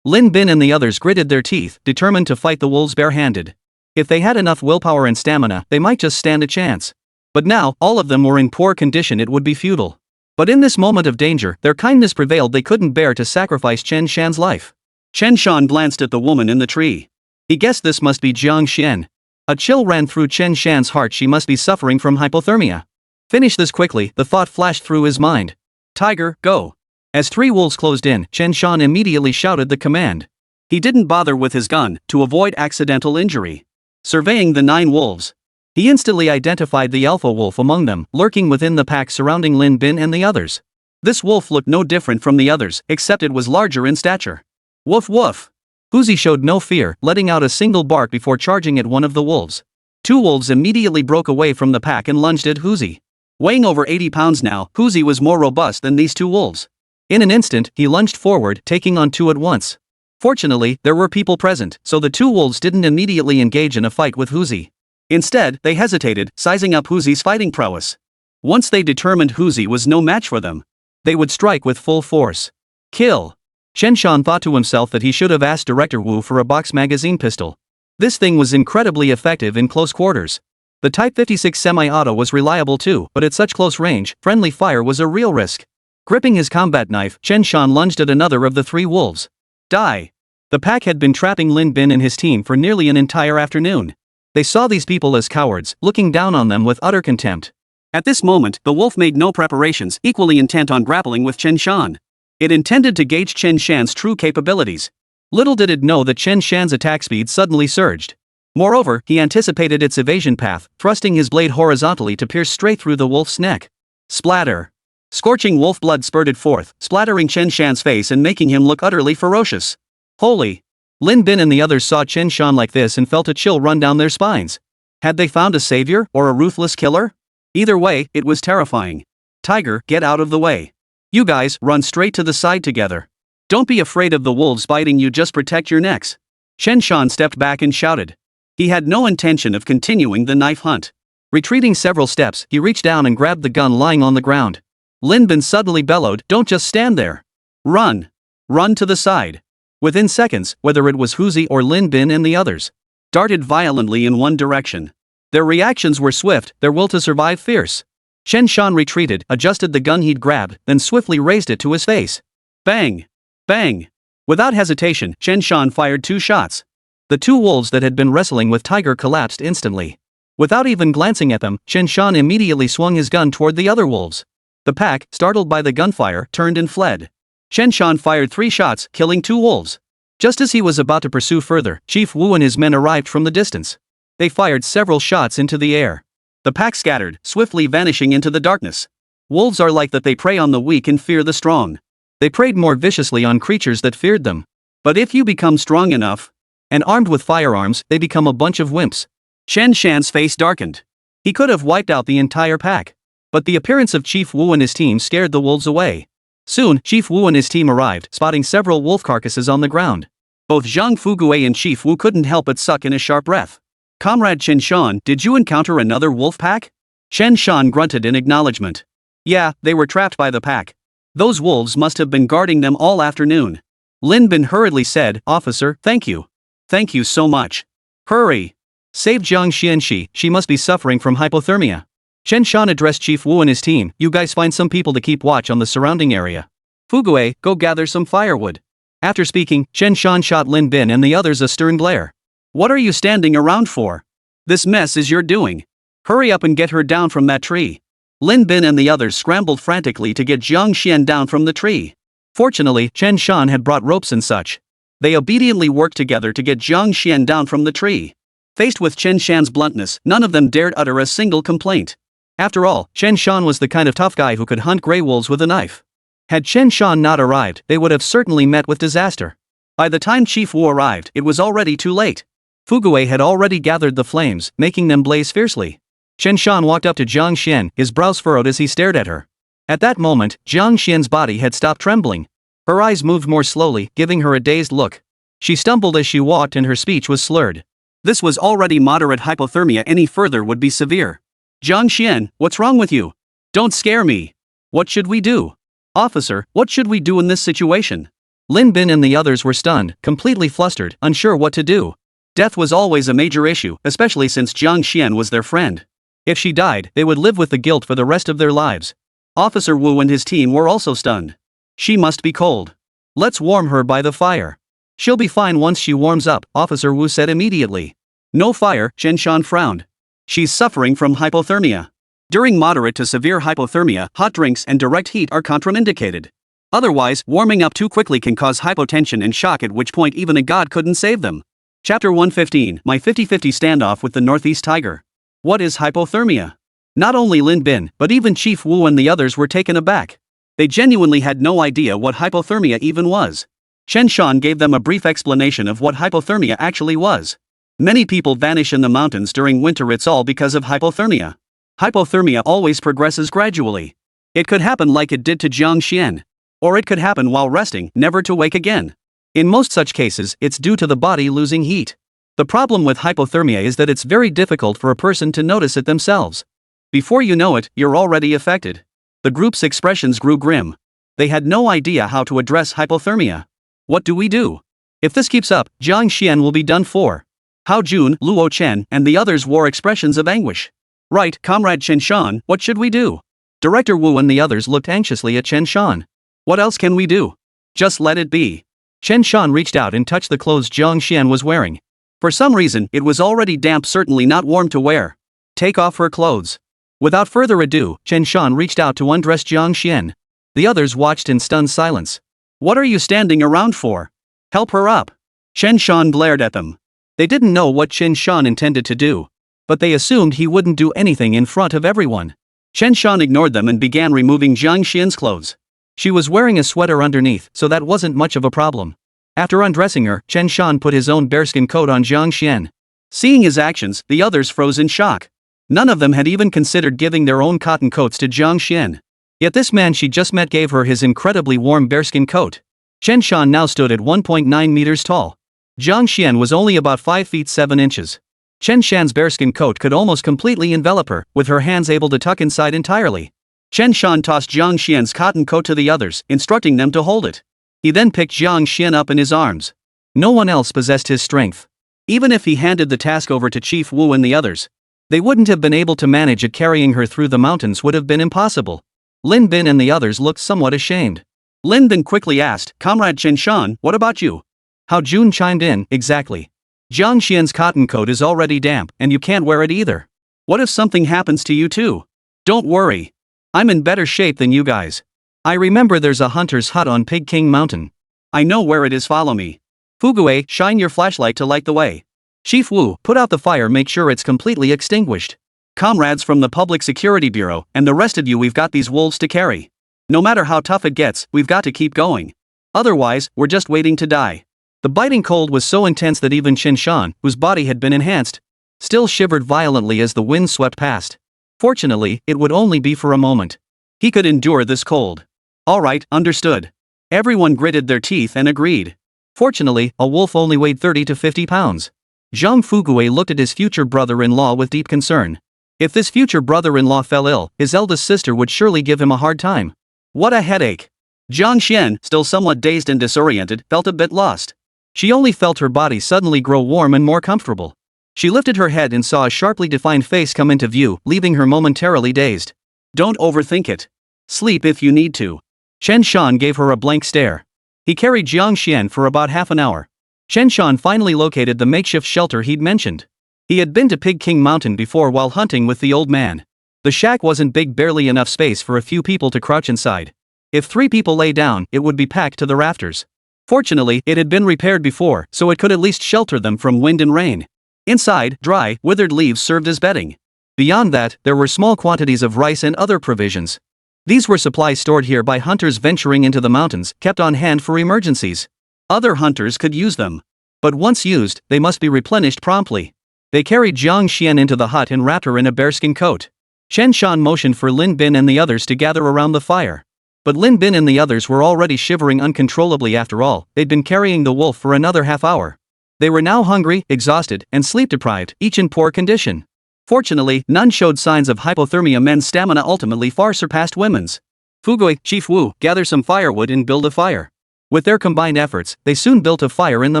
Lin Bin and the others gritted their teeth, determined to fight the wolves barehanded. If they had enough willpower and stamina, they might just stand a chance. But now, all of them were in poor condition, it would be futile. But in this moment of danger, their kindness prevailed, they couldn't bear to sacrifice Chen Shan's life.
Chen Shan glanced at the woman in the tree.
He guessed this must be Zhang Xian. A chill ran through Chen Shan's heart, she must be suffering from hypothermia. Finish this quickly, the thought flashed through his mind. Tiger, go. As 3 wolves closed in, Chen Shan immediately shouted the command.
He didn't bother with his gun, to avoid accidental injury. Surveying the 9 wolves.
He instantly identified the alpha wolf among them, lurking within the pack surrounding Lin Bin and the others. This wolf looked no different from the others, except it was larger in stature. Woof woof! Huzi showed no fear, letting out a single bark before charging at one of the wolves. Two wolves immediately broke away from the pack and lunged at Huzi. Weighing over 80 pounds now, Huzi was more robust than these two wolves. In an instant, he lunged forward, taking on two at once. Fortunately, there were people present, so the two wolves didn't immediately engage in a fight with Huzi. Instead, they hesitated, sizing up Huzi's fighting prowess. Once they determined Huzi was no match for them, they would strike with full force. Kill! Chen Shan thought to himself that he should have asked Director Wu for a box magazine pistol. This thing was incredibly effective in close quarters. The Type 56 semi-auto was reliable too, but at such close range, friendly fire was a real risk. Gripping his combat knife, Chen Shan lunged at another of the three wolves. Die! The pack had been trapping Lin Bin and his team for nearly an entire afternoon. They saw these people as cowards, looking down on them with utter contempt.
At this moment, the wolf made no preparations, equally intent on grappling with Chen Shan. It intended to gauge Chen Shan's true capabilities. Little did it know that Chen Shan's attack speed suddenly surged. Moreover, he anticipated its evasion path, thrusting his blade horizontally to pierce straight through the wolf's neck. Splatter! Scorching wolf blood spurted forth, splattering Chen Shan's face and making him look utterly ferocious. Holy! Lin Bin and the others saw Chen Shan like this and felt a chill run down their spines. Had they found a savior, or a ruthless killer? Either way, it was terrifying. Tiger, get out of the way. You guys, run straight to the side together. Don't be afraid of the wolves biting you, just protect your necks. Chen Shan stepped back and shouted. He had no intention of continuing the knife hunt. Retreating several steps, he reached down and grabbed the gun lying on the ground. Lin Bin suddenly bellowed, "Don't just stand there. Run! Run to the side!" Within seconds, whether it was Huzi or Lin Bin and the others, darted violently in one direction. Their reactions were swift, their will to survive fierce. Chen Shan retreated, adjusted the gun he'd grabbed, then swiftly raised it to his face. Bang! Bang! Without hesitation, Chen Shan fired two shots. The two wolves that had been wrestling with Tiger collapsed instantly. Without even glancing at them, Chen Shan immediately swung his gun toward the other wolves. The pack, startled by the gunfire, turned and fled. Chen Shan fired 3 shots, killing 2 wolves. Just as he was about to pursue further, Chief Wu and his men arrived from the distance. They fired several shots into the air. The pack scattered, swiftly vanishing into the darkness. Wolves are like that, they prey on the weak and fear the strong. They preyed more viciously on creatures that feared them. But if you become strong enough and armed with firearms, they become a bunch of wimps. Chen Shan's face darkened. He could have wiped out the entire pack. But the appearance of Chief Wu and his team scared the wolves away. Soon, Chief Wu and his team arrived, spotting several wolf carcasses on the ground. Both Zhang Fugui and Chief Wu couldn't help but suck in a sharp breath. Comrade Chen Shan, did you encounter another wolf pack? Chen Shan grunted in acknowledgement. Yeah, they were trapped by the pack. Those wolves must have been guarding them all afternoon. Lin Bin hurriedly said, Officer, thank you. Thank you so much. Hurry. Save Zhang Xianxi, she must be suffering from hypothermia. Chen Shan addressed Chief Wu and his team, you guys find some people to keep watch on the surrounding area. Fugui, go gather some firewood. After speaking, Chen Shan shot Lin Bin and the others a stern glare. What are you standing around for? This mess is your doing. Hurry up and get her down from that tree. Lin Bin and the others scrambled frantically to get Zhang Xian down from the tree. Fortunately, Chen Shan had brought ropes and such. They obediently worked together to get Zhang Xian down from the tree. Faced with Chen Shan's bluntness, none of them dared utter a single complaint. After all, Chen Shan was the kind of tough guy who could hunt gray wolves with a knife. Had Chen Shan not arrived, they would have certainly met with disaster. By the time Chief Wu arrived, it was already too late. Fugui had already gathered the flames, making them blaze fiercely. Chen Shan walked up to Zhang Xian, his brows furrowed as he stared at her. At that moment, Zhang Xian's body had stopped trembling. Her eyes moved more slowly, giving her a dazed look. She stumbled as she walked and her speech was slurred. This was already moderate hypothermia, any further would be severe. Zhang Xian, what's wrong with you? Don't scare me. What should we do? Officer, what should we do in this situation? Lin Bin and the others were stunned, completely flustered, unsure what to do. Death was always a major issue, especially since Zhang Xian was their friend. If she died, they would live with the guilt for the rest of their lives. Officer Wu and his team were also stunned. She must be cold. Let's warm her by the fire. She'll be fine once she warms up, Officer Wu said immediately. No fire, Chen Shan frowned. She's suffering from hypothermia. During moderate to severe hypothermia, hot drinks and direct heat are contraindicated. Otherwise, warming up too quickly can cause hypotension and shock, at which point even a god couldn't save them. Chapter 115, My 50-50 Standoff with the Northeast Tiger. What is hypothermia? Not only Lin Bin, but even Chief Wu and the others were taken aback. They genuinely had no idea what hypothermia even was. Chen Shan gave them a brief explanation of what hypothermia actually was. Many people vanish in the mountains during winter, it's all because of hypothermia. Hypothermia always progresses gradually. It could happen like it did to Zhang Xian. Or it could happen while resting, never to wake again. In most such cases, it's due to the body losing heat. The problem with hypothermia is that it's very difficult for a person to notice it themselves. Before you know it, you're already affected. The group's expressions grew grim. They had no idea how to address hypothermia. What do we do? If this keeps up, Zhang Xian will be done for. Hao Jun, Luo Chen, and the others wore expressions of anguish. Right, Comrade Chen Shan, what should we do? Director Wu and the others looked anxiously at Chen Shan. What else can we do? Just let it be. Chen Shan reached out and touched the clothes Zhang Xian was wearing. For some reason, it was already damp, certainly not warm to wear. Take off her clothes. Without further ado, Chen Shan reached out to undress Zhang Xian. The others watched in stunned silence. What are you standing around for? Help her up. Chen Shan glared at them. They didn't know what Chen Shan intended to do. But they assumed he wouldn't do anything in front of everyone. Chen Shan ignored them and began removing Zhang Xian's clothes. She was wearing a sweater underneath, so that wasn't much of a problem. After undressing her, Chen Shan put his own bearskin coat on Zhang Xian. Seeing his actions, the others froze in shock. None of them had even considered giving their own cotton coats to Zhang Xian. Yet this man she just met gave her his incredibly warm bearskin coat. Chen Shan now stood at 1.9 meters tall. Zhang Xian was only about 5 feet 7 inches. Chen Shan's bearskin coat could almost completely envelop her, with her hands able to tuck inside entirely. Chen Shan tossed Zhang Xian's cotton coat to the others, instructing them to hold it. He then picked Zhang Xian up in his arms. No one else possessed his strength. Even if he handed the task over to Chief Wu and the others, they wouldn't have been able to manage it. Carrying her through the mountains would have been impossible. Lin Bin and the others looked somewhat ashamed. Lin Bin quickly asked, Comrade Chen Shan, what about you? Hao Jun chimed in, exactly. Zhang Xian's cotton coat is already damp, and you can't wear it either. What if something happens to you too? Don't worry. I'm in better shape than you guys. I remember there's a hunter's hut on Pig King Mountain. I know where it is, follow me. Fugue, shine your flashlight to light the way. Chief Wu, put out the fire, make sure it's completely extinguished. Comrades from the Public Security Bureau, and the rest of you, we've got these wolves to carry. No matter how tough it gets, we've got to keep going. Otherwise, we're just waiting to die. The biting cold was so intense that even Chen Shan, whose body had been enhanced, still shivered violently as the wind swept past. Fortunately, it would only be for a moment. He could endure this cold. All right, understood. Everyone gritted their teeth and agreed. Fortunately, a wolf only weighed 30 to 50 pounds. Zhang Fugue looked at his future brother-in-law with deep concern. If this future brother-in-law fell ill, his eldest sister would surely give him a hard time. What a headache. Zhang Xian, still somewhat dazed and disoriented, felt a bit lost. She only felt her body suddenly grow warm and more comfortable. She lifted her head and saw a sharply defined face come into view, leaving her momentarily dazed. Don't overthink it. Sleep if you need to. Chen Shan gave her a blank stare. He carried Zhang Xian for about half an hour. Chen Shan finally located the makeshift shelter he'd mentioned. He had been to Pig King Mountain before while hunting with the old man. The shack wasn't big, barely enough space for a few people to crouch inside. If 3 people lay down, it would be packed to the rafters. Fortunately, it had been repaired before, so it could at least shelter them from wind and rain. Inside, dry, withered leaves served as bedding. Beyond that, there were small quantities of rice and other provisions. These were supplies stored here by hunters venturing into the mountains, kept on hand for emergencies. Other hunters could use them. But once used, they must be replenished promptly. They carried Zhang Xian into the hut and wrapped her in a bearskin coat. Chen Shan motioned for Lin Bin and the others to gather around the fire. But Lin Bin and the others were already shivering uncontrollably. After all, they'd been carrying the wolf for another half hour. They were now hungry, exhausted, and sleep-deprived, each in poor condition. Fortunately, none showed signs of hypothermia. Men's stamina ultimately far surpassed women's. Fugui, Chief Wu, gather some firewood and build a fire. With their combined efforts, they soon built a fire in the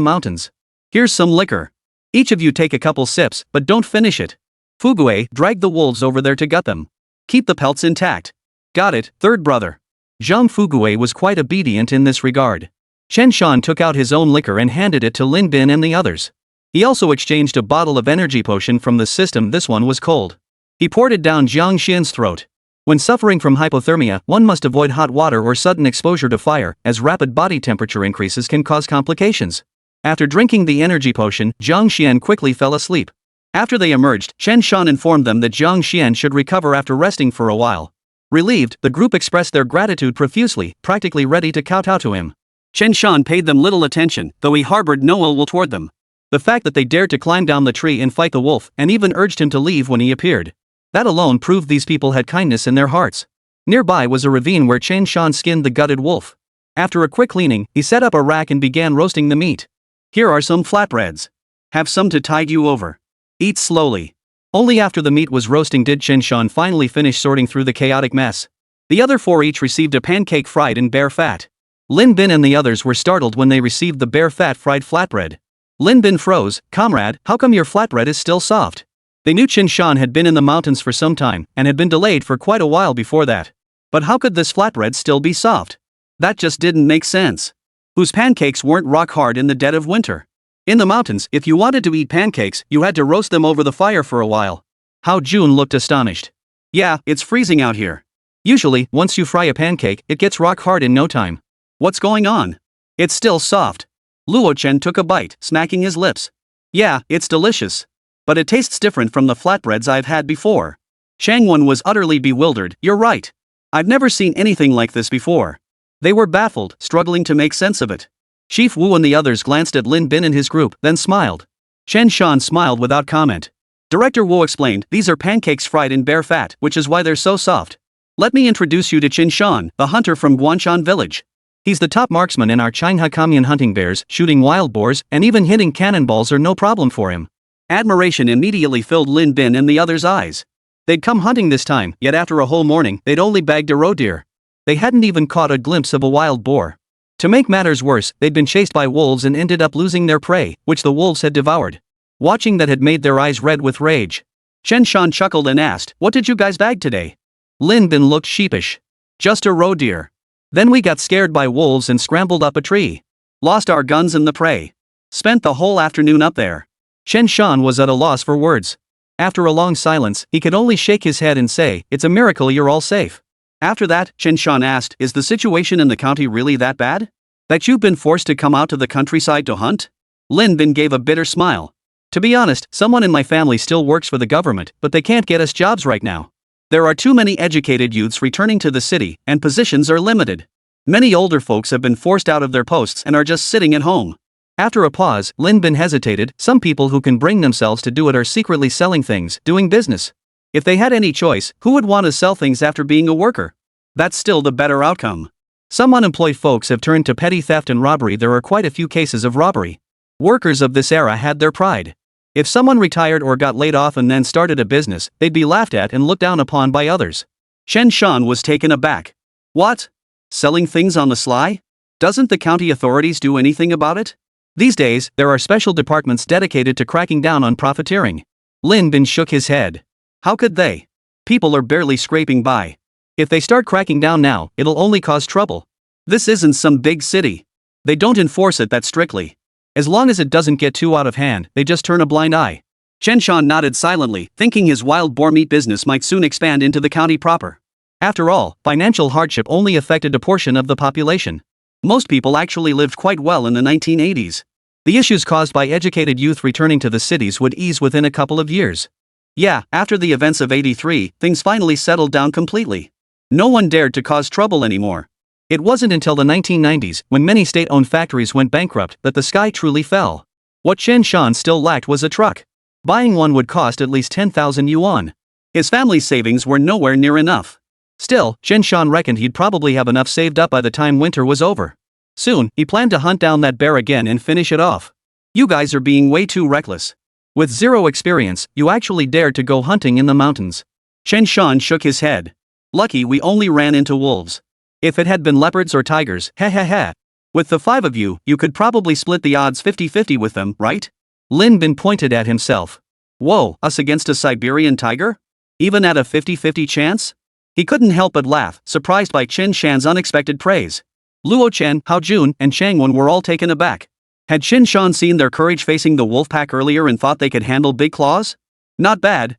mountains. Here's some liquor. Each of you take a couple sips, but don't finish it. Fugui, drag the wolves over there to gut them. Keep the pelts intact. Got it, third brother. Zhang Fugui was quite obedient in this regard. Chen Shan took out his own liquor and handed it to Lin Bin and the others. He also exchanged a bottle of energy potion from the system. This one was cold. He poured it down Zhang Xian's throat. When suffering from hypothermia, one must avoid hot water or sudden exposure to fire, as rapid body temperature increases can cause complications. After drinking the energy potion, Zhang Xian quickly fell asleep. After they emerged, Chen Shan informed them that Zhang Xian should recover after resting for a while. Relieved, the group expressed their gratitude profusely, practically ready to kowtow to him. Chen Shan paid them little attention, though he harbored no ill will toward them. The fact that they dared to climb down the tree and fight the wolf, and even urged him to leave when he appeared. That alone proved these people had kindness in their hearts. Nearby was a ravine where Chen Shan skinned the gutted wolf. After a quick cleaning, he set up a rack and began roasting the meat. Here are some flatbreads. Have some to tide you over. Eat slowly. Only after the meat was roasting did Chen Shan finally finish sorting through the chaotic mess. The other four each received a pancake fried in bear fat. Lin Bin and the others were startled when they received the bear fat fried flatbread. Lin Bin froze. "Comrade, how come your flatbread is still soft?" They knew Chen Shan had been in the mountains for some time, and had been delayed for quite a while before that. But how could this flatbread still be soft? That just didn't make sense. Whose pancakes weren't rock hard in the dead of winter? In the mountains, if you wanted to eat pancakes, you had to roast them over the fire for a while. Hao Jun looked astonished. "Yeah, it's freezing out here. Usually, once you fry a pancake, it gets rock hard in no time. What's going on? It's still soft." Luo Chen took a bite, smacking his lips. "Yeah, it's delicious. But it tastes different from the flatbreads I've had before." Shang Wen was utterly bewildered. "You're right. I've never seen anything like this before." They were baffled, struggling to make sense of it. Chief Wu and the others glanced at Lin Bin and his group, then smiled. Chen Shan smiled without comment. Director Wu explained, "These are pancakes fried in bear fat, which is why they're so soft. Let me introduce you to Chen Shan, the hunter from Guanshan village. He's the top marksman in our Changha Kamian hunting bears, shooting wild boars, and even hitting cannonballs are no problem for him." Admiration immediately filled Lin Bin and the others' eyes. They'd come hunting this time, yet after a whole morning, they'd only bagged a roe deer. They hadn't even caught a glimpse of a wild boar. To make matters worse, they'd been chased by wolves and ended up losing their prey, which the wolves had devoured. Watching that had made their eyes red with rage. Chen Shan chuckled and asked, "What did you guys bag today?" Lin Bin looked sheepish. "Just a roe deer. Then we got scared by wolves and scrambled up a tree. Lost our guns and the prey. Spent the whole afternoon up there." Chen Shan was at a loss for words. After a long silence, he could only shake his head and say, "It's a miracle you're all safe." After that, Chen Shan asked, "Is the situation in the county really that bad? That you've been forced to come out to the countryside to hunt?" Lin Bin gave a bitter smile. "To be honest, someone in my family still works for the government, but they can't get us jobs right now. There are too many educated youths returning to the city, and positions are limited. Many older folks have been forced out of their posts and are just sitting at home." After a pause, Lin Bin hesitated. "Some people who can bring themselves to do it are secretly selling things, doing business. If they had any choice, who would want to sell things after being a worker? That's still the better outcome. Some unemployed folks have turned to petty theft and robbery. There are quite a few cases of robbery. Workers of this era had their pride. If someone retired or got laid off and then started a business, they'd be laughed at and looked down upon by others." Chen Shan was taken aback. "What? Selling things on the sly? Doesn't the county authorities do anything about it? These days, there are special departments dedicated to cracking down on profiteering." Lin Bin shook his head. "How could they? People are barely scraping by. If they start cracking down now, it'll only cause trouble. This isn't some big city. They don't enforce it that strictly. As long as it doesn't get too out of hand, they just turn a blind eye." Chen Shan nodded silently, thinking his wild boar meat business might soon expand into the county proper. After all, financial hardship only affected a portion of the population. Most people actually lived quite well in the 1980s. The issues caused by educated youth returning to the cities would ease within a couple of years. Yeah, after the events of '83, things finally settled down completely. No one dared to cause trouble anymore. It wasn't until the 1990s, when many state-owned factories went bankrupt, that the sky truly fell. What Chen Shan still lacked was a truck. Buying one would cost at least 10,000 yuan. His family's savings were nowhere near enough. Still, Chen Shan reckoned he'd probably have enough saved up by the time winter was over. Soon, he planned to hunt down that bear again and finish it off. "You guys are being way too reckless. With zero experience, you actually dared to go hunting in the mountains." Chen Shan shook his head. "Lucky we only ran into wolves. If it had been leopards or tigers, heh. With the 5 of you, you could probably split the odds 50-50 with them, right?" Lin Bin pointed at himself. "Whoa, us against a Siberian tiger? Even at a 50-50 chance?" He couldn't help but laugh, surprised by Chen Shan's unexpected praise. Luo Chen, Hao Jun, and Shang Wen were all taken aback. Had Chen Shan seen their courage facing the wolf pack earlier and thought they could handle big claws? Not bad.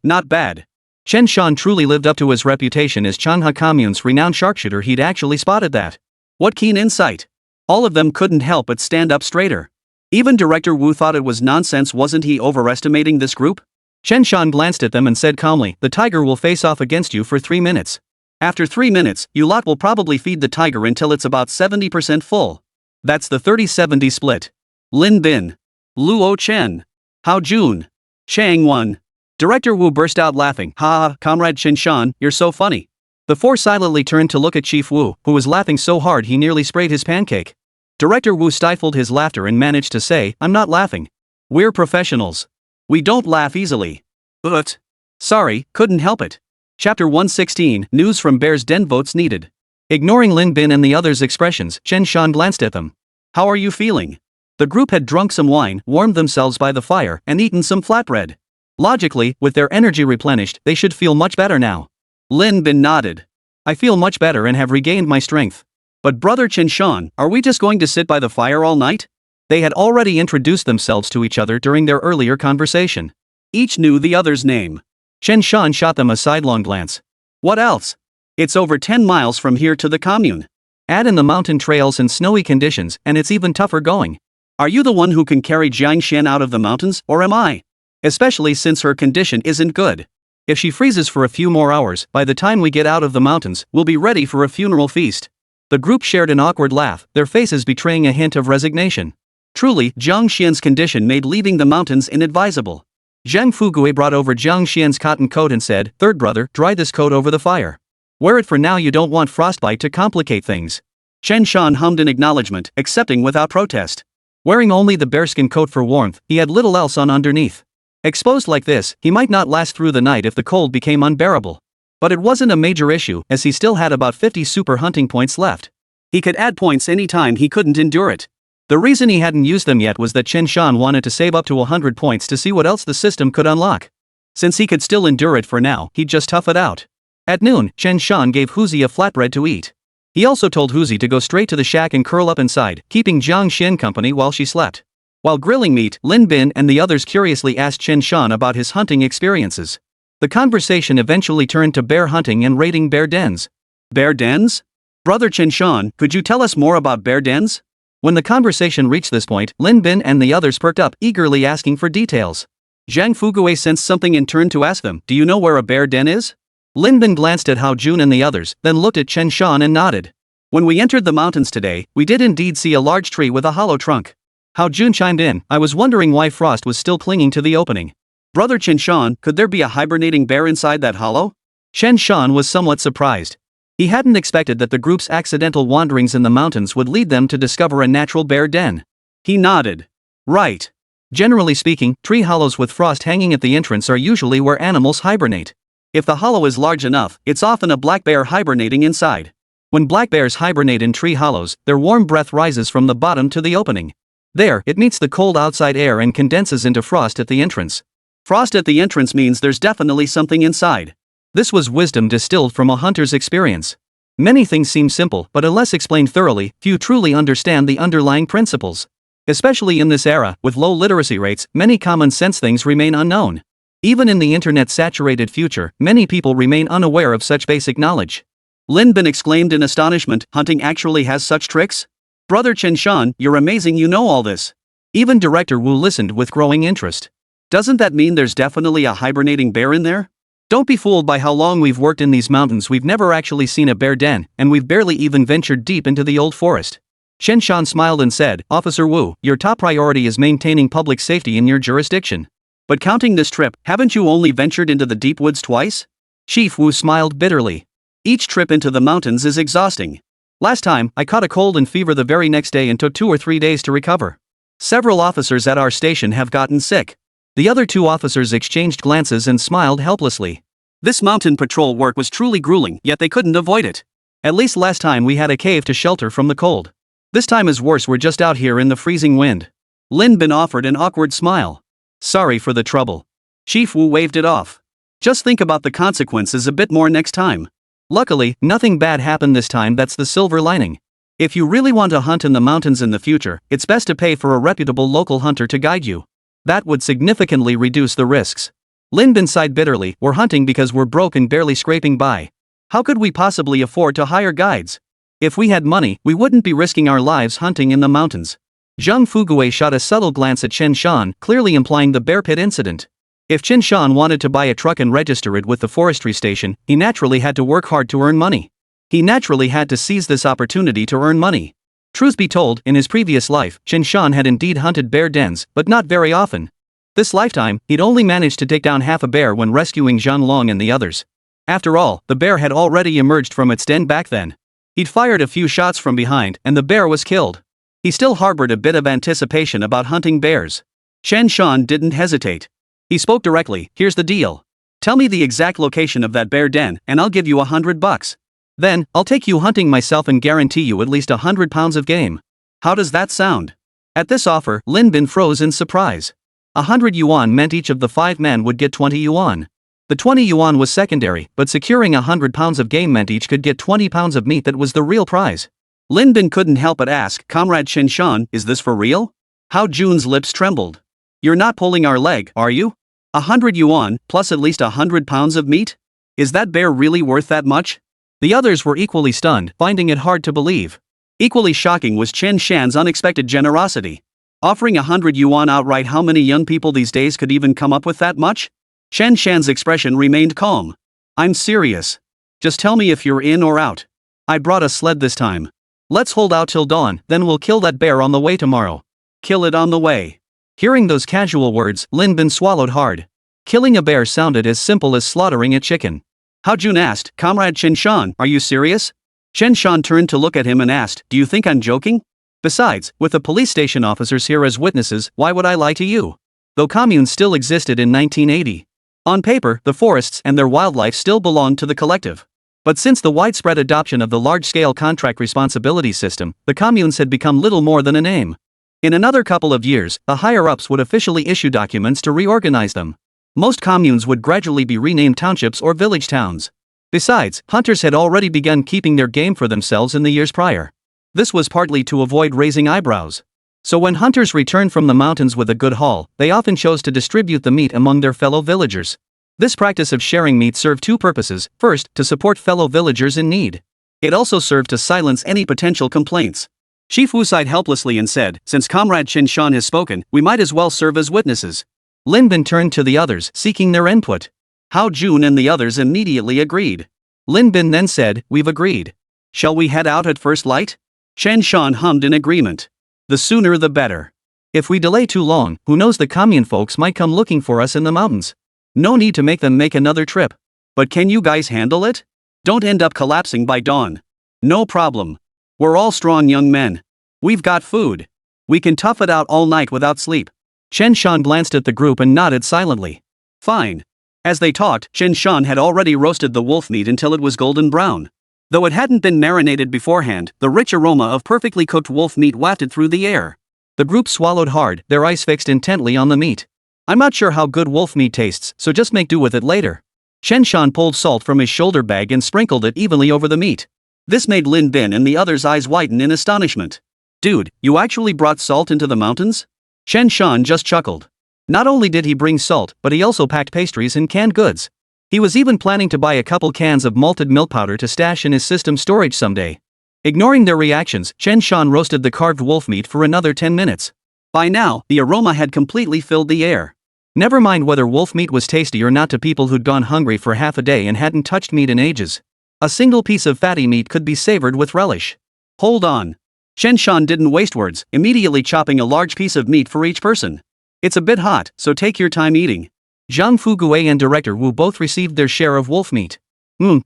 Chen Shan truly lived up to his reputation as Changha Commune's renowned sharpshooter. He'd actually spotted that. What keen insight! All of them couldn't help but stand up straighter. Even Director Wu thought it was nonsense. Wasn't he overestimating this group?
Chen Shan glanced at them and said calmly, the tiger will face off against you for 3 minutes.
After 3 minutes, you lot will probably feed the tiger until it's about 70% full. That's the 30-70 split. Lin Bin. Luo Chen. Hao Jun. Chang Wan. Director Wu burst out laughing. Ha, Comrade Chen Shan, you're so funny.
The four silently turned to look at Chief Wu, who was laughing so hard he nearly sprayed his pancake. Director Wu stifled his laughter and managed to say, I'm not laughing. We're professionals.
We don't laugh easily.
But. Sorry, couldn't help it.
Chapter 116, News from Bear's Den votes needed.
Ignoring Lin Bin and the others' expressions, Chen Shan glanced at them.
How are you feeling?
The group had drunk some wine, warmed themselves by the fire, and eaten some flatbread. Logically, with their energy replenished, they should feel much better now.
Lin Bin nodded.
I feel much better and have regained my strength.
But Brother Chen Shan, are we just going to sit by the fire all night?
They had already introduced themselves to each other during their earlier conversation.
Each knew the other's name.
Chen Shan shot them a sidelong glance.
What else? It's over 10 miles from here to the commune.
Add in the mountain trails and snowy conditions, and it's even tougher going.
Are you the one who can carry Zhang Shan out of the mountains, or am I?
Especially since her condition isn't good. If she freezes for a few more hours, by the time we get out of the mountains, we'll be ready for a funeral feast. The group shared an awkward laugh, their faces betraying a hint of resignation.
Truly, Zhang Xian's condition made leaving the mountains inadvisable.
Zhang Fugui brought over Zhang Xian's cotton coat and said, Third brother, dry this coat over the fire. Wear it for now, you don't want frostbite to complicate things.
Chen Shan hummed in acknowledgement, accepting without protest.
Wearing only the bearskin coat for warmth, he had little else on underneath. Exposed like this, he might not last through the night if the cold became unbearable. But it wasn't a major issue, as he still had about 50 super hunting points left.
He could add points anytime he couldn't endure it.
The reason he hadn't used them yet was that Chen Shan wanted to save up to 100 points to see what else the system could unlock. Since he could still endure it for now, he'd just tough it out. At noon, Chen Shan gave Huzi a flatbread to eat. He also told Huzi to go straight to the shack and curl up inside, keeping Zhang Xian company while she slept. While grilling meat, Lin Bin and the others curiously asked Chen Shan about his hunting experiences. The conversation eventually turned to bear hunting and raiding bear dens.
Bear dens? Brother Chen Shan, could you tell us more about bear dens?
When the conversation reached this point, Lin Bin and the others perked up, eagerly asking for details.
Zhang Fugui sensed something and turned to ask them, do you know where a bear den is?
Lin Bin glanced at Hao Jun and the others, then looked at Chen Shan and nodded.
When we entered the mountains today, we did indeed see a large tree with a hollow trunk.
Hao Jun chimed in, I was wondering why frost was still clinging to the opening.
Brother Chen Shan, could there be a hibernating bear inside that hollow?
Chen Shan was somewhat surprised. He hadn't expected that the group's accidental wanderings in the mountains would lead them to discover a natural bear den.
He nodded. Right.
Generally speaking, tree hollows with frost hanging at the entrance are usually where animals hibernate.
If the hollow is large enough, it's often a black bear hibernating inside.
When black bears hibernate in tree hollows, their warm breath rises from the bottom to the opening. There, it meets the cold outside air and condenses into frost at the entrance.
Frost at the entrance means there's definitely something inside.
This was wisdom distilled from a hunter's experience. Many things seem simple, but unless explained thoroughly, few truly understand the underlying principles. Especially in this era, with low literacy rates, many common sense things remain unknown. Even in the internet-saturated future, many people remain unaware of such basic knowledge.
Lin Bin exclaimed in astonishment, hunting actually has such tricks? Brother Chen Shan, you're amazing, you know all this.
Even Director Wu listened with growing interest.
Doesn't that mean there's definitely a hibernating bear in there?
Don't be fooled by how long we've worked in these mountains. We've never actually seen a bear den, and we've barely even ventured deep into the old forest. Chen Shan smiled and said, Officer Wu, your top priority is maintaining public safety in your jurisdiction.
But counting this trip, haven't you only ventured into the deep woods twice?
Chief Wu smiled bitterly.
Each trip into the mountains is exhausting.
Last time, I caught a cold and fever the very next day and took 2 or 3 days to recover. Several officers at our station have gotten sick. The other 2 officers exchanged glances and smiled helplessly.
This mountain patrol work was truly grueling, yet they couldn't avoid it.
At least last time we had a cave to shelter from the cold. This time is worse, we're just out here in the freezing wind.
Lin Bin offered an awkward smile.
Sorry for the trouble.
Chief Wu waved it off. Just think about the consequences a bit more next time.
Luckily, nothing bad happened this time, that's the silver lining. If you really want to hunt in the mountains in the future, it's best to pay for a reputable local hunter to guide you. That would significantly reduce the risks. Lin Bin sighed bitterly, we're hunting because we're broke and barely scraping by. How could we possibly afford to hire guides? If we had money, we wouldn't be risking our lives hunting in the mountains. Zhang Fugui shot a subtle glance at Chen Shan, clearly implying the bear pit incident. If Chen Shan wanted to buy a truck and register it with the forestry station, he naturally had to work hard to earn money. He naturally had to seize this opportunity to earn money. Truth be told, in his previous life, Chen Shan had indeed hunted bear dens, but not very often. This lifetime, he'd only managed to take down half a bear when rescuing Zhang Long and the others. After all, the bear had already emerged from its den back then. He'd fired a few shots from behind, and the bear was killed. He still harbored a bit of anticipation about hunting bears. Chen Shan didn't hesitate. He spoke directly. Here's the deal. Tell me the exact location of that bear den, and I'll give you $100. Then, I'll take you hunting myself and guarantee you at least 100 pounds of game. How does that sound? At this offer, Lin Bin froze in surprise. 100 yuan meant each of the 5 men would get 20 yuan. The 20 yuan was secondary, but securing 100 pounds of game meant each could get 20 pounds of meat that was the real prize. Lin Bin couldn't help but ask, Comrade Chen Shan, is this for real? Hao Jun's lips trembled. You're not pulling our leg, are you? 100 yuan, plus at least 100 pounds of meat? Is that bear really worth that much? The others were equally stunned, finding it hard to believe. Equally shocking was Chen Shan's unexpected generosity. Offering 100 yuan outright, how many young people these days could even come up with that much? Chen Shan's expression remained calm. I'm serious. Just tell me if you're in or out. I brought a sled this time. Let's hold out till dawn, then we'll kill that bear on the way tomorrow. Kill it on the way. Hearing those casual words, Lin Bin swallowed hard. Killing a bear sounded as simple as slaughtering a chicken. Hao Jun asked, Comrade Chen Shan, are you serious? Chen Shan turned to look at him and asked, do you think I'm joking? Besides, with the police station officers here as witnesses, why would I lie to you? Though communes still existed in 1980. On paper, the forests and their wildlife still belonged to the collective. But since the widespread adoption of the large-scale contract responsibility system, the communes had become little more than a name. In another couple of years, the higher-ups would officially issue documents to reorganize them. Most communes would gradually be renamed townships or village towns. Besides, hunters had already begun keeping their game for themselves in the years prior. This was partly to avoid raising eyebrows. So when hunters returned from the mountains with a good haul, they often chose to distribute the meat among their fellow villagers. This practice of sharing meat served 2 purposes. First, to support fellow villagers in need. It also served to silence any potential complaints. Chief Wu sighed helplessly and said, since Comrade Chen Shan has spoken, we might as well serve as witnesses. Lin Bin turned to the others, seeking their input. Hao Jun and the others immediately agreed. Lin Bin then said, we've agreed. Shall we head out at first light? Chen Shan hummed in agreement. The sooner the better. If we delay too long, who knows, the commune folks might come looking for us in the mountains. No need to make them make another trip. But can you guys handle it? Don't end up collapsing by dawn. No problem. We're all strong young men. We've got food. We can tough it out all night without sleep. Chen Shan glanced at the group and nodded silently. Fine. As they talked, Chen Shan had already roasted the wolf meat until it was golden brown. Though it hadn't been marinated beforehand, the rich aroma of perfectly cooked wolf meat wafted through the air. The group swallowed hard, their eyes fixed intently on the meat. I'm not sure how good wolf meat tastes, so just make do with it later. Chen Shan pulled salt from his shoulder bag and sprinkled it evenly over the meat. This made Lin Bin and the others' eyes widen in astonishment. Dude, you actually brought salt into the mountains? Chen Shan just chuckled. Not only did he bring salt, but he also packed pastries and canned goods. He was even planning to buy a couple cans of malted milk powder to stash in his system storage someday. Ignoring their reactions, Chen Shan roasted the carved wolf meat for another 10 minutes. By now, the aroma had completely filled the air. Never mind whether wolf meat was tasty or not to people who'd gone hungry for half a day and hadn't touched meat in ages. A single piece of fatty meat could be savored with relish. Hold on. Chen Shan didn't waste words, immediately chopping a large piece of meat for each person. It's a bit hot, so take your time eating. Zhang Fugui and Director Wu both received their share of wolf meat.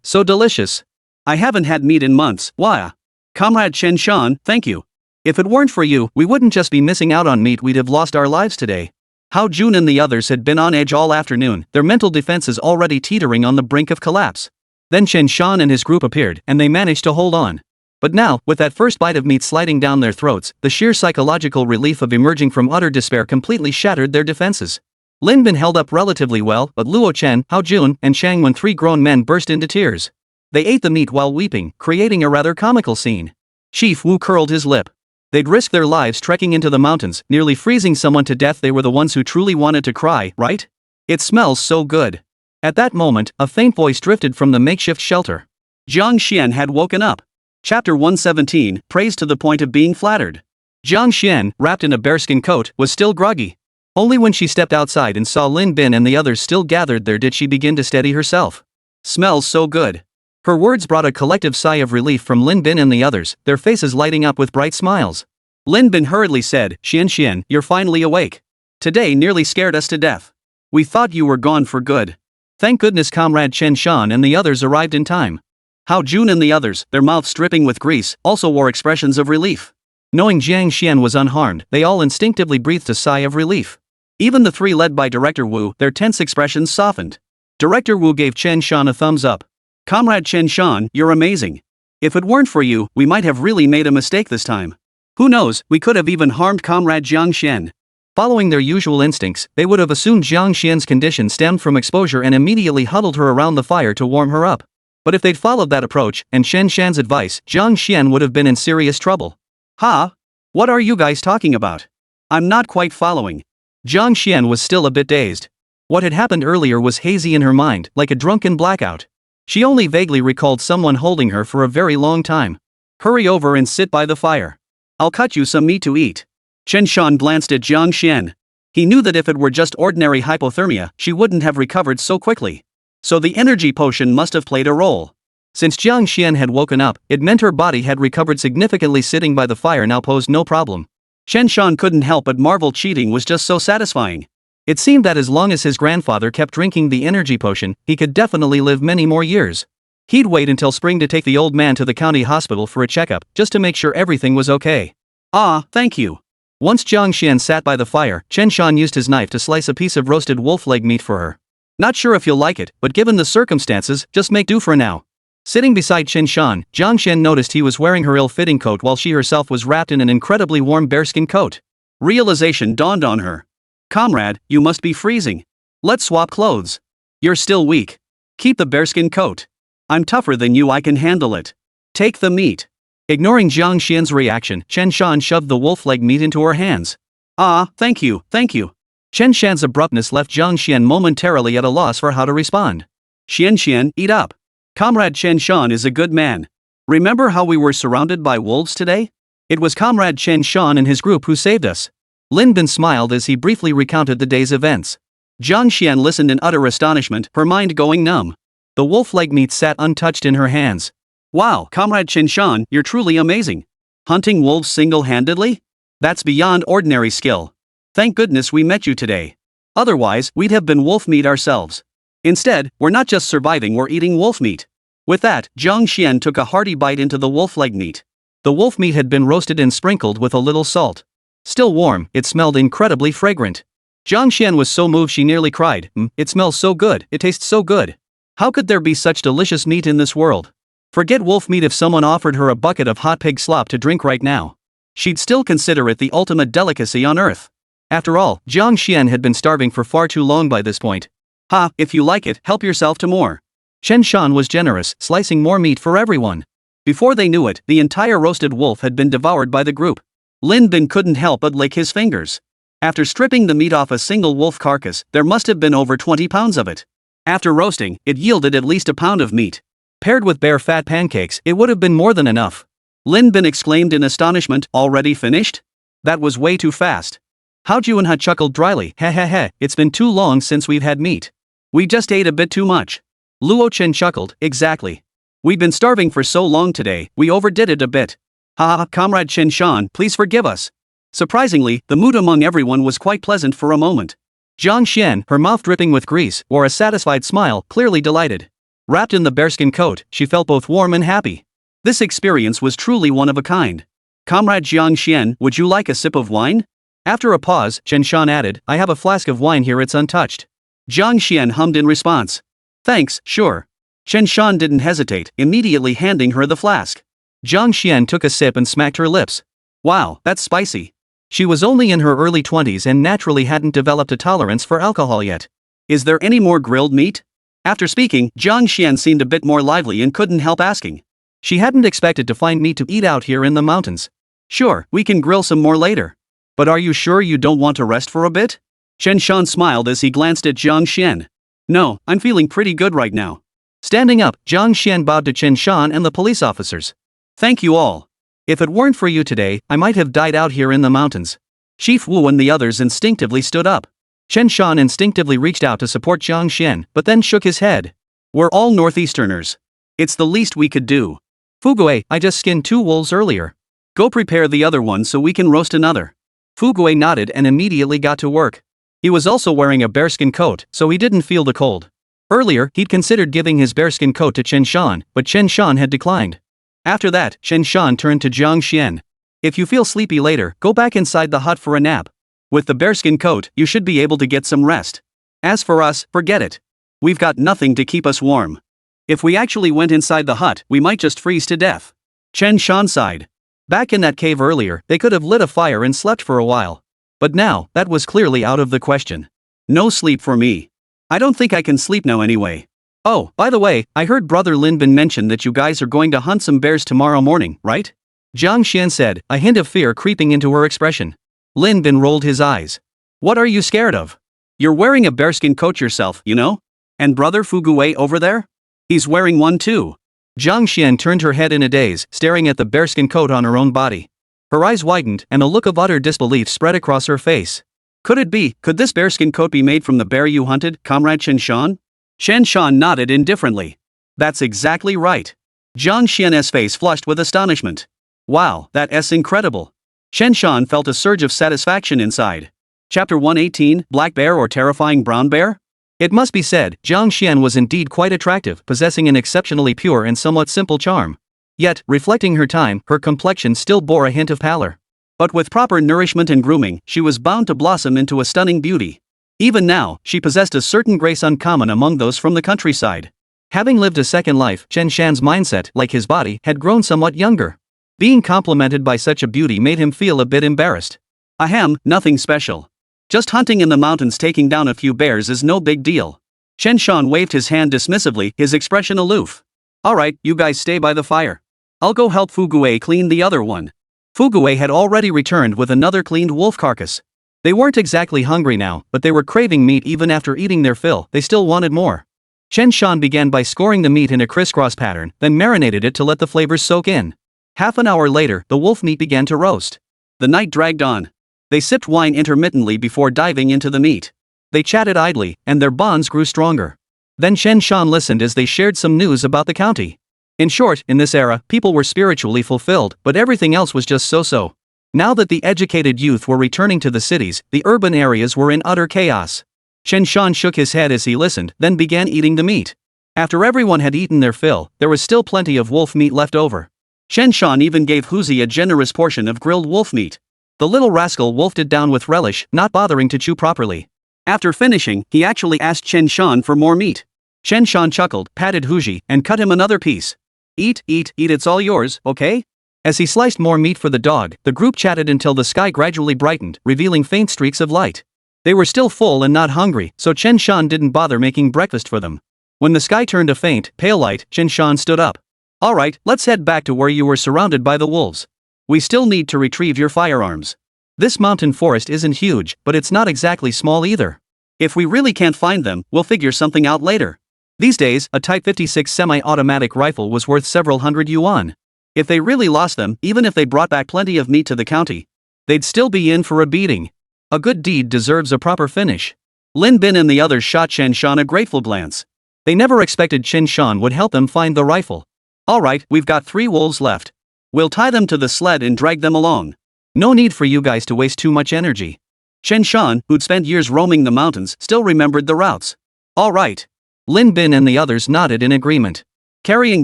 So delicious. I haven't had meat in months, why? Comrade Chen Shan, thank you. If it weren't for you, we wouldn't just be missing out on meat, we'd have lost our lives today. Hao Jun and the others had been on edge all afternoon, their mental defenses already teetering on the brink of collapse. Then Chen Shan and his group appeared, and they managed to hold on. But now, with that first bite of meat sliding down their throats, the sheer psychological relief of emerging from utter despair completely shattered their defenses. Lin Bin held up relatively well, but Luo Chen, Hao Jun, and Shang Wen, 3 grown men, burst into tears. They ate the meat while weeping, creating a rather comical scene. Chief Wu curled his lip. They'd risk their lives trekking into the mountains, nearly freezing someone to death. They were the ones who truly wanted to cry, right? It smells so good. At that moment, a faint voice drifted from the makeshift shelter. Jiang Xian had woken up. Chapter 117, praised to the point of being flattered. Jiang Xian, wrapped in a bearskin coat, was still groggy. Only when she stepped outside and saw Lin Bin and the others still gathered there did she begin to steady herself.
Smells so good.
Her words brought a collective sigh of relief from Lin Bin and the others, their faces lighting up with bright smiles.
Lin Bin hurriedly said, Chen Shan, you're finally awake. Today nearly scared us to death. We thought you were gone for good.
Thank goodness Comrade Chen Shan and the others arrived in time.
Hao Jun and the others, their mouths dripping with grease, also wore expressions of relief.
Knowing Jiang Xian was unharmed, they all instinctively breathed a sigh of relief.
Even the three led by Director Wu, their tense expressions softened.
Director Wu gave Chen Shan a thumbs up.
Comrade Chen Shan, you're amazing. If it weren't for you, we might have really made a mistake this time. Who knows, we could have even harmed Comrade Jiang Xian.
Following their usual instincts, they would have assumed Jiang Xian's condition stemmed from exposure and immediately huddled her around the fire to warm her up. But if they'd followed that approach, and Chen Shan's advice, Jiang Xian would have been in serious trouble.
Ha? What are you guys talking about? I'm not quite following.
Jiang Xian was still a bit dazed. What had happened earlier was hazy in her mind, like a drunken blackout. She only vaguely recalled someone holding her for a very long time.
Hurry over and sit by the fire. I'll cut you some meat to eat. Chen Shan glanced at Jiang Xian. He knew that if it were just ordinary hypothermia, she wouldn't have recovered so quickly. So the energy potion must have played a role.
Since Jiang Xian had woken up, it meant her body had recovered significantly. Sitting by the fire now posed no problem.
Chen Shan couldn't help but marvel. Cheating was just so satisfying.
It seemed that as long as his grandfather kept drinking the energy potion, he could definitely live many more years. He'd wait until spring to take the old man to the county hospital for a checkup, just to make sure everything was okay.
Ah, thank you.
Once Jiang Xian sat by the fire, Chen Shan used his knife to slice a piece of roasted wolf leg meat for her. Not sure if you'll like it, but given the circumstances, just make do for now. Sitting beside Chen Shan, Jiang Xian noticed he was wearing her ill-fitting coat while she herself was wrapped in an incredibly warm bearskin coat.
Realization dawned on her. Comrade, you must be freezing. Let's swap clothes. You're still weak. Keep the bearskin coat. I'm tougher than you, I can handle it. Take the meat.
Ignoring Jiang Xian's reaction, Chen Shan shoved the wolf leg meat into her hands.
Ah, thank you, thank you.
Chen Shan's abruptness left Jiang Xian momentarily at a loss for how to respond.
Xian Xian, eat up. Comrade Chen Shan is a good man. Remember how we were surrounded by wolves today? It was Comrade Chen Shan and his group who saved us.
Lin Bin smiled as he briefly recounted the day's events.
Jiang Xian listened in utter astonishment, her mind going numb.
The wolf leg meat sat untouched in her hands.
Wow, Comrade Chen Shan, you're truly amazing. Hunting wolves single-handedly? That's beyond ordinary skill. Thank goodness we met you today. Otherwise, we'd have been wolf meat ourselves. Instead, we're not just surviving, we're eating wolf meat. With that, Jiang Xian took a hearty bite into the wolf leg meat.
The wolf meat had been roasted and sprinkled with a little salt. Still warm, it smelled incredibly fragrant. Jiang Xian was so moved she nearly cried. It smells so good, it tastes so good. How could there be such delicious meat in this world? Forget wolf meat, if someone offered her a bucket of hot pig slop to drink right now, she'd still consider it the ultimate delicacy on earth. After all, Jiang Xian had been starving for far too long by this point.
Ha, if you like it, help yourself to more.
Chen Shan was generous, slicing more meat for everyone.
Before they knew it, the entire roasted wolf had been devoured by the group. Lin Bin couldn't help but lick his fingers. After stripping the meat off a single wolf carcass, there must have been over 20 pounds of it. After roasting, it yielded at least a pound of meat.
Paired with bare fat pancakes, it would have been more than enough.
Lin Bin exclaimed in astonishment, already finished? That was way too fast.
Hao Junha chuckled dryly, heh, it's been too long since we've had meat.
We just ate a bit too much.
Luo Chen chuckled, exactly.
We've been starving for so long today, we overdid it a bit. Ha, Comrade Chen Shan, please forgive us. Surprisingly, the mood among everyone was quite pleasant for a moment.
Jiang Xian, her mouth dripping with grease, wore a satisfied smile, clearly delighted. Wrapped in the bearskin coat, she felt both warm and happy.
This experience was truly one of a kind. Comrade Jiang Xian, would you like a sip of wine?
After a pause, Chen Shan added, I have a flask of wine here, it's untouched.
Jiang Xian hummed in response. Thanks, sure. Chen Shan didn't hesitate, immediately handing her the flask.
Jiang Xian took a sip and smacked her lips.
Wow, that's spicy.
She was only in her early 20s and naturally hadn't developed a tolerance for alcohol yet.
Is there any more grilled meat? After speaking, Jiang Xian seemed a bit more lively and couldn't help asking.
She hadn't expected to find meat to eat out here in the mountains.
Sure, we can grill some more later. But are you sure you don't want to rest for a bit? Chen Shan smiled as he glanced at Jiang Xian. No, I'm feeling pretty good right now.
Standing up, Jiang Xian bowed to Chen Shan and the police officers.
Thank you all.
If it weren't for you today, I might have died out here in the mountains.
Chief Wu and the others instinctively stood up. Chen Shan instinctively reached out to support Zhang Xian, but then shook his head. We're all northeasterners. It's the least we could do.
Fugui, I just skinned 2 wolves earlier.
Go prepare the other one so we can roast another.
Fugui nodded and immediately got to work. He was also wearing a bearskin coat, so he didn't feel the cold. Earlier, he'd considered giving his bearskin coat to Chen Shan, but Chen Shan had declined. After that, Chen Shan turned to Zhang Xian. If you feel sleepy later, go back inside the hut for a nap. With the bearskin coat, you should be able to get some rest. As for us, forget it. We've got nothing to keep us warm. If we actually went inside the hut, we might just freeze to death. Chen Shan sighed. Back in that cave earlier, they could have lit a fire and slept for a while. But now, that was clearly out of the question. No sleep for me. I don't think I can sleep now anyway. Oh, by the way, I heard Brother Lin Bin mention that you guys are going to hunt some bears tomorrow morning, right? Zhang Xian said, a hint of fear creeping into her expression. Lin Bin rolled his eyes. What are you scared of? You're wearing a bearskin coat yourself, you know? And Brother Fugui over there? He's wearing one too. Zhang Xian turned her head in a daze, staring at the bearskin coat on her own body. Her eyes widened, and a look of utter disbelief spread across her face. Could this bearskin coat be made from the bear you hunted, Comrade Chen Shan? Chen Shan nodded indifferently. That's exactly right. Zhang Xian's face flushed with astonishment. Wow, that's incredible. Chen Shan felt a surge of satisfaction inside. Chapter 118, Black Bear or Terrifying Brown Bear? It must be said, Zhang Xian was indeed quite attractive, possessing an exceptionally pure and somewhat simple charm. Yet, reflecting her time, her complexion still bore a hint of pallor. But with proper nourishment and grooming, she was bound to blossom into a stunning beauty. Even now, she possessed a certain grace uncommon among those from the countryside. Having lived a second life, Chen Shan's mindset, like his body, had grown somewhat younger. Being complimented by such a beauty made him feel a bit embarrassed. Ahem, nothing special. Just hunting in the mountains taking down a few bears is no big deal. Chen Shan waved his hand dismissively, his expression aloof. Alright, you guys stay by the fire. I'll go help Fugui clean the other one. Fugui had already returned with another cleaned wolf carcass. They weren't exactly hungry now, but they were craving meat even after eating their fill, they still wanted more. Chen Shan began by scoring the meat in a crisscross pattern, then marinated it to let the flavors soak in. Half an hour later, the wolf meat began to roast. The night dragged on. They sipped wine intermittently before diving into the meat. They chatted idly, and their bonds grew stronger. Then Chen Shan listened as they shared some news about the county. In short, in this era, people were spiritually fulfilled, but everything else was just so-so. Now that the educated youth were returning to the cities, the urban areas were in utter chaos. Chen Shan shook his head as he listened, then began eating the meat. After everyone had eaten their fill, there was still plenty of wolf meat left over. Chen Shan even gave Huzi a generous portion of grilled wolf meat. The little rascal wolfed it down with relish, not bothering to chew properly. After finishing, he actually asked Chen Shan for more meat. Chen Shan chuckled, patted Huzi, and cut him another piece. Eat, it's all yours, okay? As he sliced more meat for the dog, the group chatted until the sky gradually brightened, revealing faint streaks of light. They were still full and not hungry, so Chen Shan didn't bother making breakfast for them. When the sky turned a faint, pale light, Chen Shan stood up. Alright, let's head back to where you were surrounded by the wolves. We still need to retrieve your firearms. This mountain forest isn't huge, but it's not exactly small either. If we really can't find them, we'll figure something out later. These days, a Type 56 semi-automatic rifle was worth several hundred yuan. If they really lost them, even if they brought back plenty of meat to the county, they'd still be in for a beating. A good deed deserves a proper finish. Lin Bin and the others shot Chen Shan a grateful glance. They never expected Chen Shan would help them find the rifle. Alright, we've got 3 wolves left. We'll tie them to the sled and drag them along. No need for you guys to waste too much energy. Chen Shan, who'd spent years roaming the mountains, still remembered the routes. Alright. Lin Bin and the others nodded in agreement. Carrying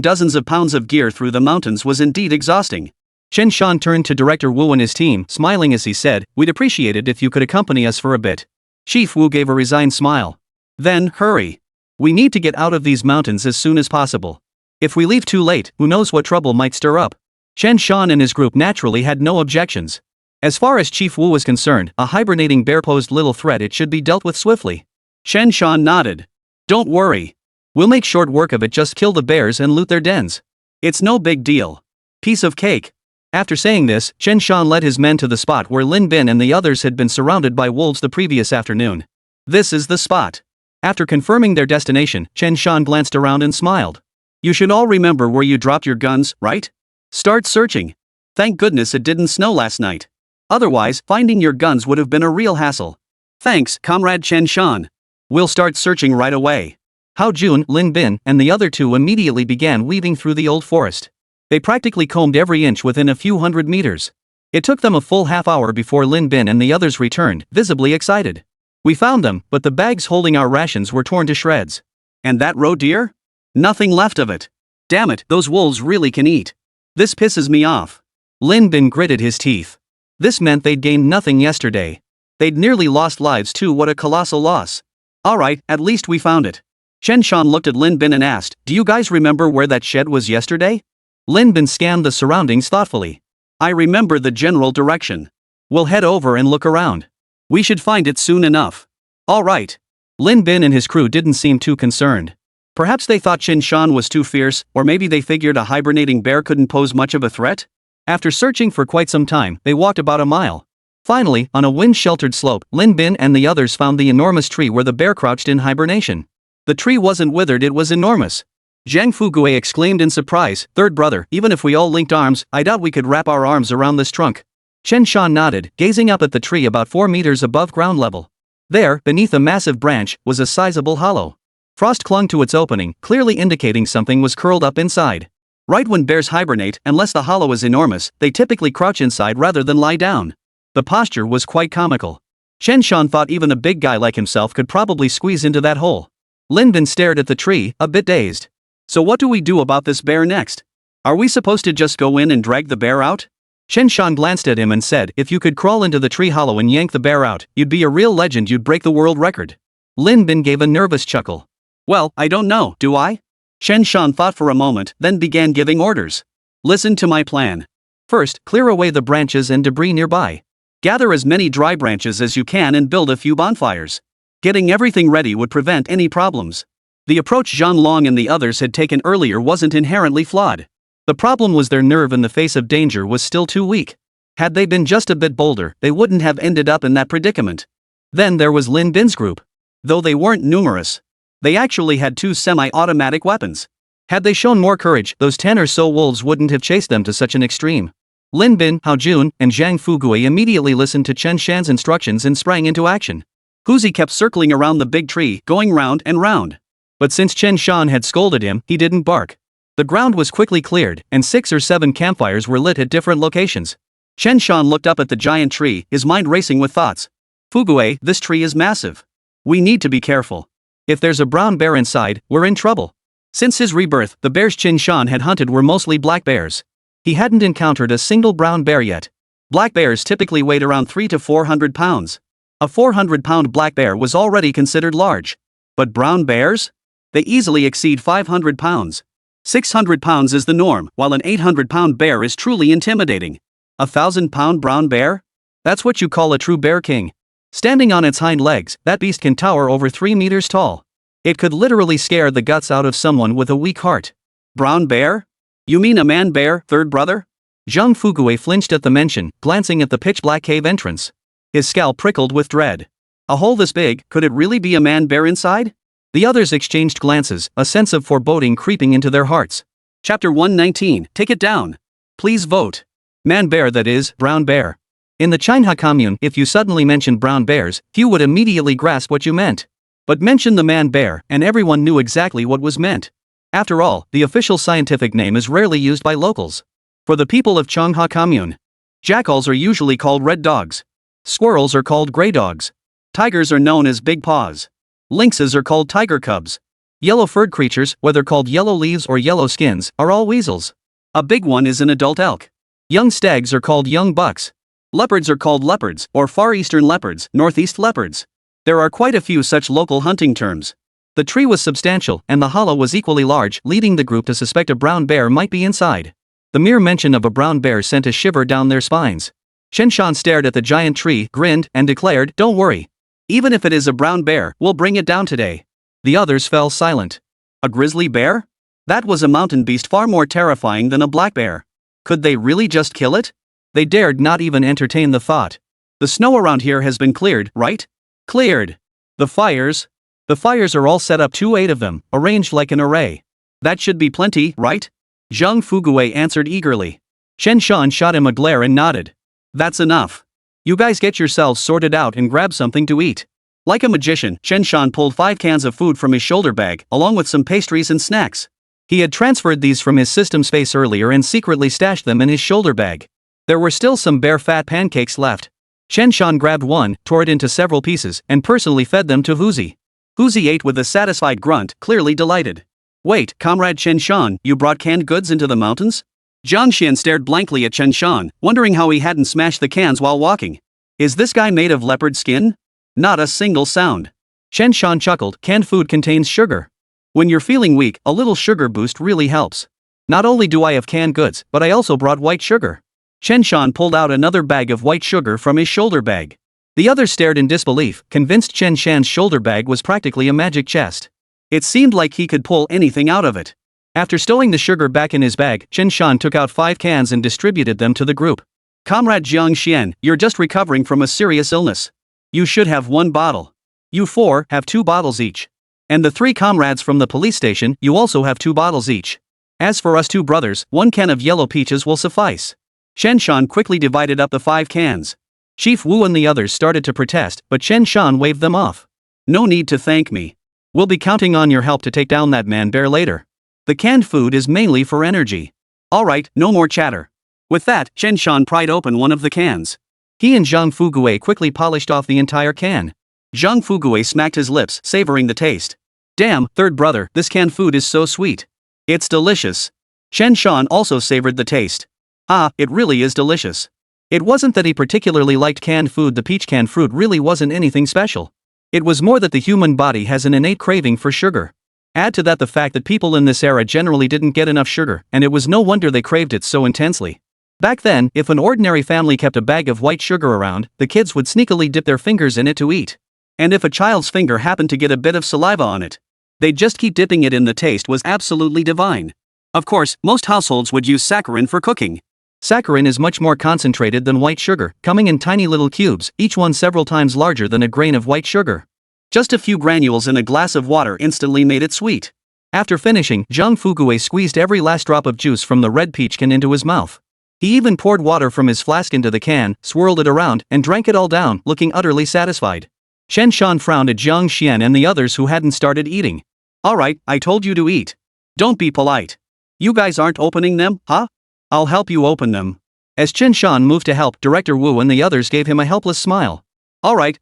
dozens of pounds of gear through the mountains was indeed exhausting. Chen Shan turned to Director Wu and his team, smiling as he said, "We'd appreciate it if you could accompany us for a bit." Chief Wu gave a resigned smile. "Then, hurry. We need to get out of these mountains as soon as possible. If we leave too late, who knows what trouble might stir up." Chen Shan and his group naturally had no objections. As far as Chief Wu was concerned, a hibernating bear posed little threat. It should be dealt with swiftly. Chen Shan nodded. "Don't worry. We'll make short work of it, just kill the bears and loot their dens. It's no big deal. Piece of cake." After saying this, Chen Shan led his men to the spot where Lin Bin and the others had been surrounded by wolves the previous afternoon. "This is the spot." After confirming their destination, Chen Shan glanced around and smiled. "You should all remember where you dropped your guns, right? Start searching. Thank goodness it didn't snow last night."
Otherwise, finding your guns would have been a real hassle. Thanks, Comrade Chen Shan. We'll start searching right away.
Hao Jun, Lin Bin, and the other two immediately began weaving through the old forest. They practically combed every inch within a few hundred meters. It took them a full half-hour before Lin Bin and the others returned, visibly excited. We found them, but the bags holding our rations were torn to shreds.
And that roe deer? Nothing left of it. Damn it, those wolves really can eat. This pisses me off.
Lin Bin gritted his teeth. This meant they'd gained nothing yesterday. They'd nearly lost lives too. What a colossal loss.
Alright, at least we found it. Chen Shan looked at Lin Bin and asked, do you guys remember where that shed was yesterday?
Lin Bin scanned the surroundings thoughtfully.
I remember the general direction.
We'll head over and look around.
We should find it soon enough. Alright.
Lin Bin and his crew didn't seem too concerned.
Perhaps they thought Chen Shan was too fierce, or maybe they figured a hibernating bear couldn't pose much of a threat?
After searching for quite some time, they walked about a mile. Finally, on a wind-sheltered slope, Lin Bin and the others found the enormous tree where the bear crouched in hibernation. The tree wasn't withered, it was enormous.
Zhang Fugui exclaimed in surprise, "Third brother, even if we all linked arms, I doubt we could wrap our arms around this trunk."
Chen Shan nodded, gazing up at the tree about 4 meters above ground level. There, beneath a massive branch, was a sizable hollow. Frost clung to its opening, clearly indicating something was curled up inside.
Right when bears hibernate, unless the hollow is enormous, they typically crouch inside rather than lie down. The posture was quite comical. Chen Shan thought even a big guy like himself could probably squeeze into that hole.
Lin Bin stared at the tree, a bit dazed.
So what do we do about this bear next? Are we supposed to just go in and drag the bear out?
Chen Shan glanced at him and said, if you could crawl into the tree hollow and yank the bear out, you'd be a real legend, you'd break the world record.
Lin Bin gave a nervous chuckle. Well, I don't know, do I? Chen Shan thought for a moment, then began giving orders. Listen to my plan.
First, clear away the branches and debris nearby.
Gather as many dry branches as you can and build a few bonfires. Getting everything ready would prevent any problems. The approach Zhang Long and the others had taken earlier wasn't inherently flawed.
The problem was their nerve in the face of danger was still too weak. Had they been just a bit bolder, they wouldn't have ended up in that predicament. Then there was Lin Bin's group.
Though they weren't numerous, they actually had 2 semi-automatic weapons.
Had they shown more courage, those 10 or so wolves wouldn't have chased them to such an extreme. Lin Bin, Hao Jun, and Zhang Fugui immediately listened to Chen Shan's instructions and sprang into action.
Huzi kept circling around the big tree, going round and round.
But since Chen Shan had scolded him, he didn't bark. The ground was quickly cleared, and 6 or 7 campfires were lit at different locations.
Chen Shan looked up at the giant tree, his mind racing with thoughts. Fugui, this tree is massive. We need to be careful.
If there's a brown bear inside, we're in trouble.
Since his rebirth, the bears Chen Shan had hunted were mostly black bears.
He hadn't encountered a single brown bear yet.
Black bears typically weighed around 300 to 400 pounds. A 400-pound black bear was already considered large. But brown bears? They easily exceed 500 pounds. 600 pounds is the norm, while an 800-pound bear is truly intimidating. A 1,000-pound brown bear?
That's what you call a true bear king. Standing on its hind legs, that beast can tower over 3 meters tall. It could literally scare the guts out of someone with a weak heart.
Brown bear? You mean a man bear, third brother?
Zhang Fugui flinched at the mention, glancing at the pitch-black cave entrance. His scalp prickled with dread.
A hole this big, could it really be a man bear inside?
The others exchanged glances, a sense of foreboding creeping into their hearts.
Chapter 119, take it down. Please vote.
Man bear, that is, brown bear. In the Manhwa commune, if you suddenly mentioned brown bears, few would immediately grasp what you meant. But mention the man bear, and everyone knew exactly what was meant. After all, the official scientific name is rarely used by locals. For the people of Manhwa commune, jackals are usually called red dogs. Squirrels are called gray dogs.
Tigers are known as big paws.
Lynxes are called tiger cubs. Yellow-furred creatures, whether called yellow leaves or yellow skins, are all weasels.
A big one is an adult elk.
Young stags are called young bucks.
Leopards are called leopards, or Far Eastern leopards, Northeast leopards. There are quite a few such local hunting terms.
The tree was substantial, and the hollow was equally large, leading the group to suspect a brown bear might be inside. The mere mention of a brown bear sent a shiver down their spines. Chen Shan stared at the giant tree, grinned, and declared, "Don't worry.
Even if it is a brown bear, we'll bring it down today."
The others fell silent.
A grizzly bear? That was a mountain beast far more terrifying than a black bear. Could they really just kill it?
They dared not even entertain the thought.
The snow around here has been cleared, right?
Cleared. The fires? The fires are all set up, 8 of them, arranged like an array.
That should be plenty, right?
Zhang Fugui answered eagerly. Chen Shan shot him a glare and nodded.
That's enough. You guys get yourselves sorted out and grab something to eat. Like a magician, Chen Shan pulled 5 cans of food from his shoulder bag, along with some pastries and snacks. He had transferred these from his system space earlier and secretly stashed them in his shoulder bag. There were still some bare fat pancakes left. Chen Shan grabbed one, tore it into several pieces, and personally fed them to Huzi. Huzi ate with a satisfied grunt, clearly delighted. Wait, Comrade Chen Shan, you brought canned goods into the mountains? Zhang Xian stared blankly at Chen Shan, wondering how he hadn't smashed the cans while walking. Is this guy made of leopard skin? Not a single sound. Chen Shan chuckled, canned food contains sugar. When you're feeling weak, a little sugar boost really helps. Not only do I have canned goods, but I also brought white sugar. Chen Shan pulled out another bag of white sugar from his shoulder bag. The others stared in disbelief, convinced Chen Shan's shoulder bag was practically a magic chest. It seemed like he could pull anything out of it. After stowing the sugar back in his bag, Chen Shan took out 5 cans and distributed them to the group. Comrade Zhang Xian, you're just recovering from a serious illness. You should have 1 bottle. You 4 have 2 bottles each. And the 3 comrades from the police station, you also have 2 bottles each. As for us 2 brothers, 1 can of yellow peaches will suffice. Chen Shan quickly divided up the 5 cans. Chief Wu and the others started to protest, but Chen Shan waved them off. No need to thank me. We'll be counting on your help to take down that man bear later. The canned food is mainly for energy. Alright, no more chatter. With that, Chen Shan pried open one of the cans. He and Zhang Fugui quickly polished off the entire can. Zhang Fugui smacked his lips, savoring the taste. Damn, third brother, this canned food is so sweet. It's delicious. Chen Shan also savored the taste. Ah, it really is delicious. It wasn't that he particularly liked canned food, the peach canned fruit really wasn't anything special. It was more that the human body has an innate craving for sugar. Add to that the fact that people in this era generally didn't get enough sugar, and it was no wonder they craved it so intensely. Back then, if an ordinary family kept a bag of white sugar around, the kids would sneakily dip their fingers in it to eat. And if a child's finger happened to get a bit of saliva on it, they'd just keep dipping it in. The taste was absolutely divine. Of course, most households would use saccharin for cooking. Saccharin is much more concentrated than white sugar, coming in tiny little cubes, each one several times larger than a grain of white sugar. Just a few granules in a glass of water instantly made it sweet. After finishing, Zhang Fugui squeezed every last drop of juice from the red peach can into his mouth. He even poured water from his flask into the can, swirled it around, and drank it all down, looking utterly satisfied. Chen Shan frowned at Zhang Xian and the others who hadn't started eating. Alright, I told you to eat. Don't be polite. You guys aren't opening them, huh? I'll help you open them. As Chen Shan moved to help, Director Wu and the others gave him a helpless smile. Alright,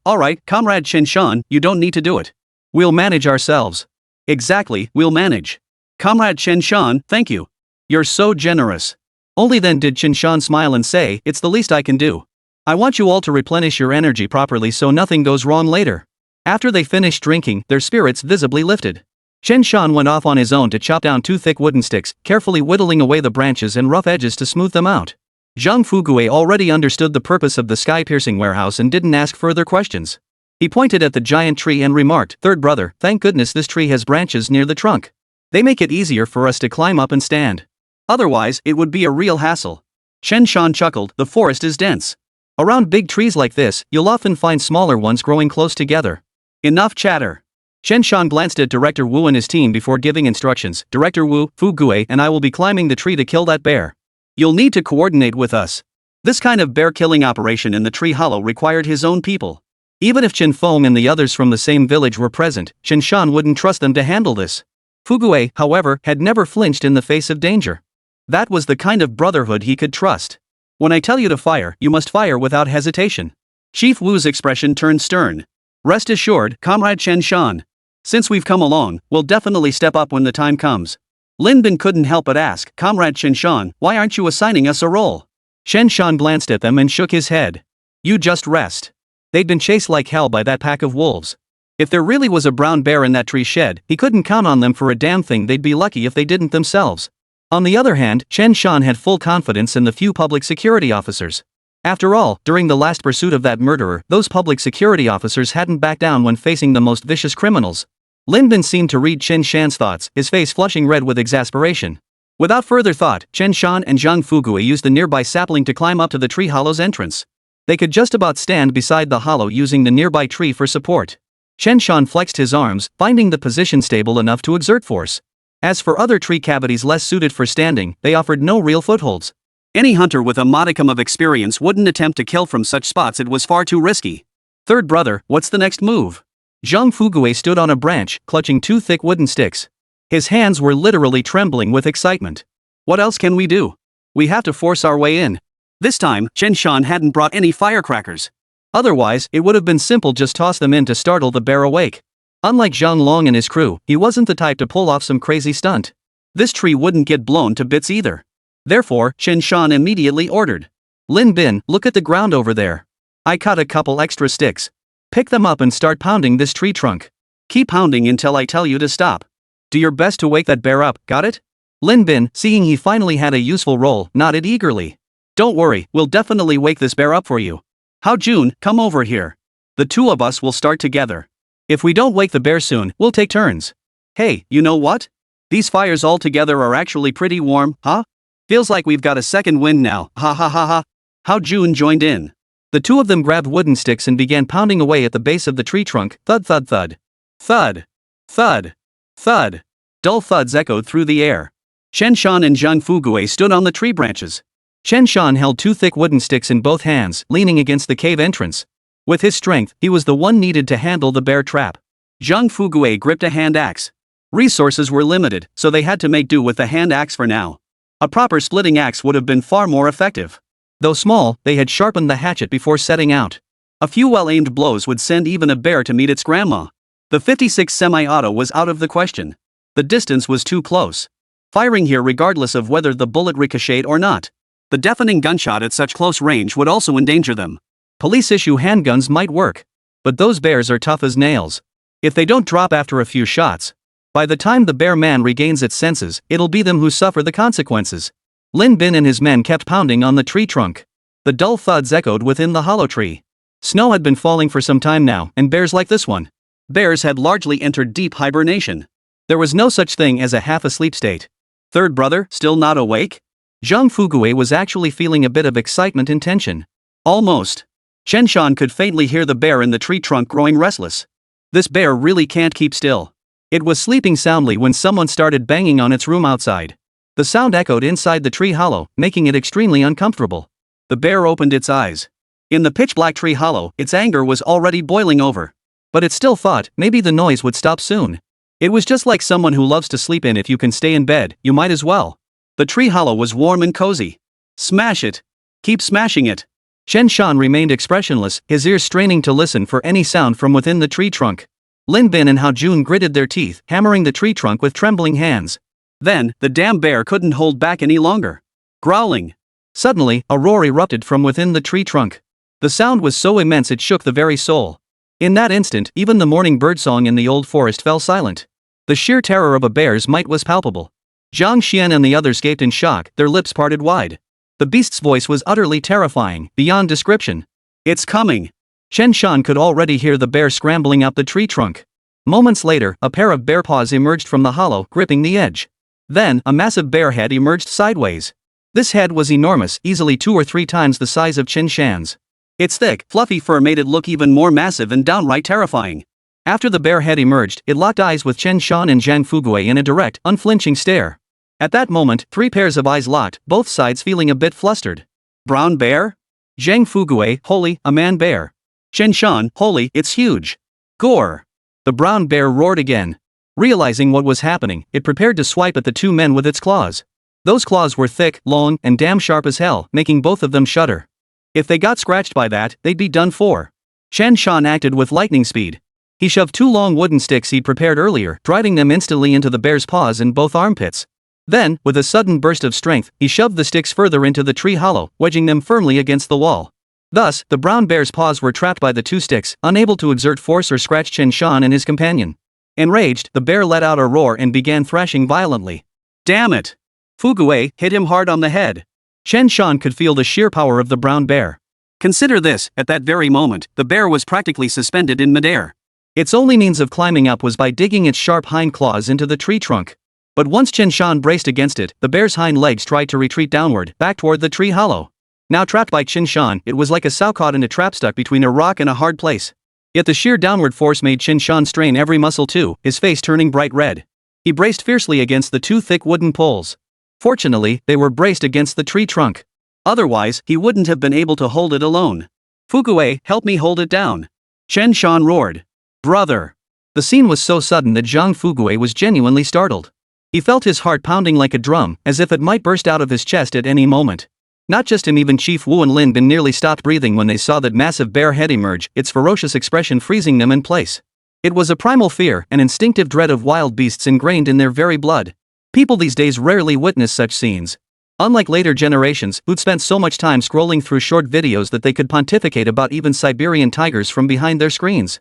Comrade Chen Shan, you don't need to do it. We'll manage ourselves. Exactly, we'll manage. Comrade Chen Shan, thank you. You're so generous. Only then did Chen Shan smile and say, it's the least I can do. I want you all to replenish your energy properly so nothing goes wrong later. After they finished drinking, their spirits visibly lifted. Chen Shan went off on his own to chop down 2 thick wooden sticks, carefully whittling away the branches and rough edges to smooth them out. Zhang Fugui already understood the purpose of the sky-piercing warehouse and didn't ask further questions. He pointed at the giant tree and remarked, third brother, thank goodness this tree has branches near the trunk. They make it easier for us to climb up and stand. Otherwise, it would be a real hassle. Chen Shan chuckled, the forest is dense. Around big trees like this, you'll often find smaller ones growing close together. Enough chatter. Chen Shan glanced at Director Wu and his team before giving instructions. Director Wu, Fugui and I will be climbing the tree to kill that bear. You'll need to coordinate with us. This kind of bear-killing operation in the tree hollow required his own people. Even if Chen Feng and the others from the same village were present, Chen Shan wouldn't trust them to handle this. Fugui, however, had never flinched in the face of danger. That was the kind of brotherhood he could trust. When I tell you to fire, you must fire without hesitation. Chief Wu's expression turned stern. Rest assured, Comrade Chen Shan. Since we've come along, we'll definitely step up when the time comes. Lin Bin couldn't help but ask, Comrade Chen Shan, why aren't you assigning us a role? Chen Shan glanced at them and shook his head. You just rest. They'd been chased like hell by that pack of wolves. If there really was a brown bear in that tree shed, he couldn't count on them for a damn thing. They'd be lucky if they didn't themselves. On the other hand, Chen Shan had full confidence in the few public security officers. After all, during the last pursuit of that murderer, those public security officers hadn't backed down when facing the most vicious criminals. Lin Bin seemed to read Chen Shan's thoughts, his face flushing red with exasperation. Without further thought, Chen Shan and Zhang Fugui used the nearby sapling to climb up to the tree hollow's entrance. They could just about stand beside the hollow using the nearby tree for support. Chen Shan flexed his arms, finding the position stable enough to exert force. As for other tree cavities less suited for standing, they offered no real footholds. Any hunter with a modicum of experience wouldn't attempt to kill from such spots, it was far too risky.
Third brother, what's the next move? Zhang Fuguei stood on a branch, clutching 2 thick wooden sticks. His hands were literally trembling with excitement.
What else can we do?
We have to force our way in.
This time, Chen Shan hadn't brought any firecrackers.
Otherwise, it would have been simple, just toss them in to startle the bear awake. Unlike Zhang Long and his crew, he wasn't the type to pull off some crazy stunt.
This tree wouldn't get blown to bits either.
Therefore, Chen Shan immediately ordered. Lin Bin, look at the ground over there. I cut a couple extra sticks. Pick them up and start pounding this tree trunk.
Keep pounding until I tell you to stop.
Do your best to wake that bear up, got it? Lin Bin, seeing he finally had a useful role, nodded eagerly.
Don't worry, we'll definitely wake this bear up for you. Hao Jun, come over here. The two of us will start together.
If we don't wake the bear soon, we'll take turns.
Hey, you know what? These fires all together are actually pretty warm, huh? Feels like we've got a second wind now, ha ha ha ha. Hao Jun joined in.
The two of them grabbed wooden sticks and began pounding away at the base of the tree trunk, thud thud thud.
Thud. Thud. Thud. Dull thuds echoed through the air. Chen Shan and Zhang Fuguei stood on the tree branches.
Chen Shan held 2 thick wooden sticks in both hands, leaning against the cave entrance. With his strength, he was the one needed to handle the bear trap.
Zhang Fuguei gripped a hand axe. Resources were limited, so they had to make do with the hand axe for now. A proper splitting axe would have been far more effective.
Though small, they had sharpened the hatchet before setting out.
A few well-aimed blows would send even a bear to meet its grandma. The 56 semi-auto was out of the question. The distance was too close. Firing here regardless of whether the bullet ricocheted or not. The deafening gunshot at such close range would also endanger them.
Police-issue handguns might work. But those bears are tough as nails. If they don't drop after a few shots, by the time the bear man regains its senses, it'll be them who suffer the consequences. Lin Bin and his men kept pounding on the tree trunk. The dull thuds echoed within the hollow tree. Snow had been falling for some time now, and bears like this one.
Bears had largely entered deep hibernation.
There was no such thing as a half-asleep state.
Third brother, still not awake?
Zhang Fuguei was actually feeling a bit of excitement and tension.
Almost. Chen Shan could faintly hear the bear in the tree trunk growing restless. This bear really can't keep still.
It was sleeping soundly when someone started banging on its room outside. The sound echoed inside the tree hollow, making it extremely uncomfortable.
The bear opened its eyes. In the pitch-black tree hollow, its anger was already boiling over.
But it still thought maybe the noise would stop soon. It was just like someone who loves to sleep in. If you can stay in bed, you might as well.
The tree hollow was warm and cozy. Smash it. Keep smashing it.
Chen Shan remained expressionless, his ears straining to listen for any sound from within the tree trunk. Lin Bin and Hao Jun gritted their teeth, hammering the tree trunk with trembling hands.
Then, the damn bear couldn't hold back any longer. Growling.
Suddenly, a roar erupted from within the tree trunk. The sound was so immense it shook the very soul. In that instant, even the morning birdsong in the old forest fell silent. The sheer terror of a bear's might was palpable. Zhang Xian and the others gaped in shock, their lips parted wide. The beast's voice was utterly terrifying, beyond description.
It's coming.
Chen Shan could already hear the bear scrambling up the tree trunk. Moments later, a pair of bear paws emerged from the hollow, gripping the edge. Then, a massive bear head emerged sideways. This head was enormous, easily 2 or 3 times the size of Chen Shan's.
Its thick, fluffy fur made it look even more massive and downright terrifying.
After the bear head emerged, it locked eyes with Chen Shan and Zhang Fuguei in a direct, unflinching stare. At that moment, 3 pairs of eyes locked, both sides feeling a bit flustered.
Brown bear?
Zhang Fuguei, holy, a man bear.
Chen Shan, holy, it's huge. Gore.
The brown bear roared again. Realizing what was happening, it prepared to swipe at the 2 men with its claws. Those claws were thick, long, and damn sharp as hell, making both of them shudder. If they got scratched by that, they'd be done for. Chen Shan acted with lightning speed. He shoved 2 long wooden sticks he'd prepared earlier, driving them instantly into the bear's paws and both armpits. Then, with a sudden burst of strength, he shoved the sticks further into the tree hollow, wedging them firmly against the wall. Thus, the brown bear's paws were trapped by the 2 sticks, unable to exert force or scratch Chen Shan and his companion. Enraged, the bear let out a roar and began thrashing violently.
Damn it! Fuguei, hit him hard on the head.
Chen Shan could feel the sheer power of the brown bear.
Consider this, at that very moment, the bear was practically suspended in midair.
Its only means of climbing up was by digging its sharp hind claws into the tree trunk. But once Chen Shan braced against it, the bear's hind legs tried to retreat downward, back toward the tree hollow. Now trapped by Chen Shan, it was like a sow caught in a trap stuck between a rock and a hard place. Yet the sheer downward force made Chen Shan strain every muscle too, his face turning bright red. He braced fiercely against the 2 thick wooden poles. Fortunately, they were braced against the tree trunk.
Otherwise, he wouldn't have been able to hold it alone. Fukue, help me hold it down. Chen Shan roared. Brother.
The scene was so sudden that Zhang Fukue was genuinely startled. He felt his heart pounding like a drum, as if it might burst out of his chest at any moment. Not just him, even Chief Wu and Lin Bin nearly stopped breathing when they saw that massive bear head emerge, its ferocious expression freezing them in place. It was a primal fear, an instinctive dread of wild beasts ingrained in their very blood. People these days rarely witness such scenes. Unlike later generations, who'd spent so much time scrolling through short videos that they could pontificate about even Siberian tigers from behind their screens.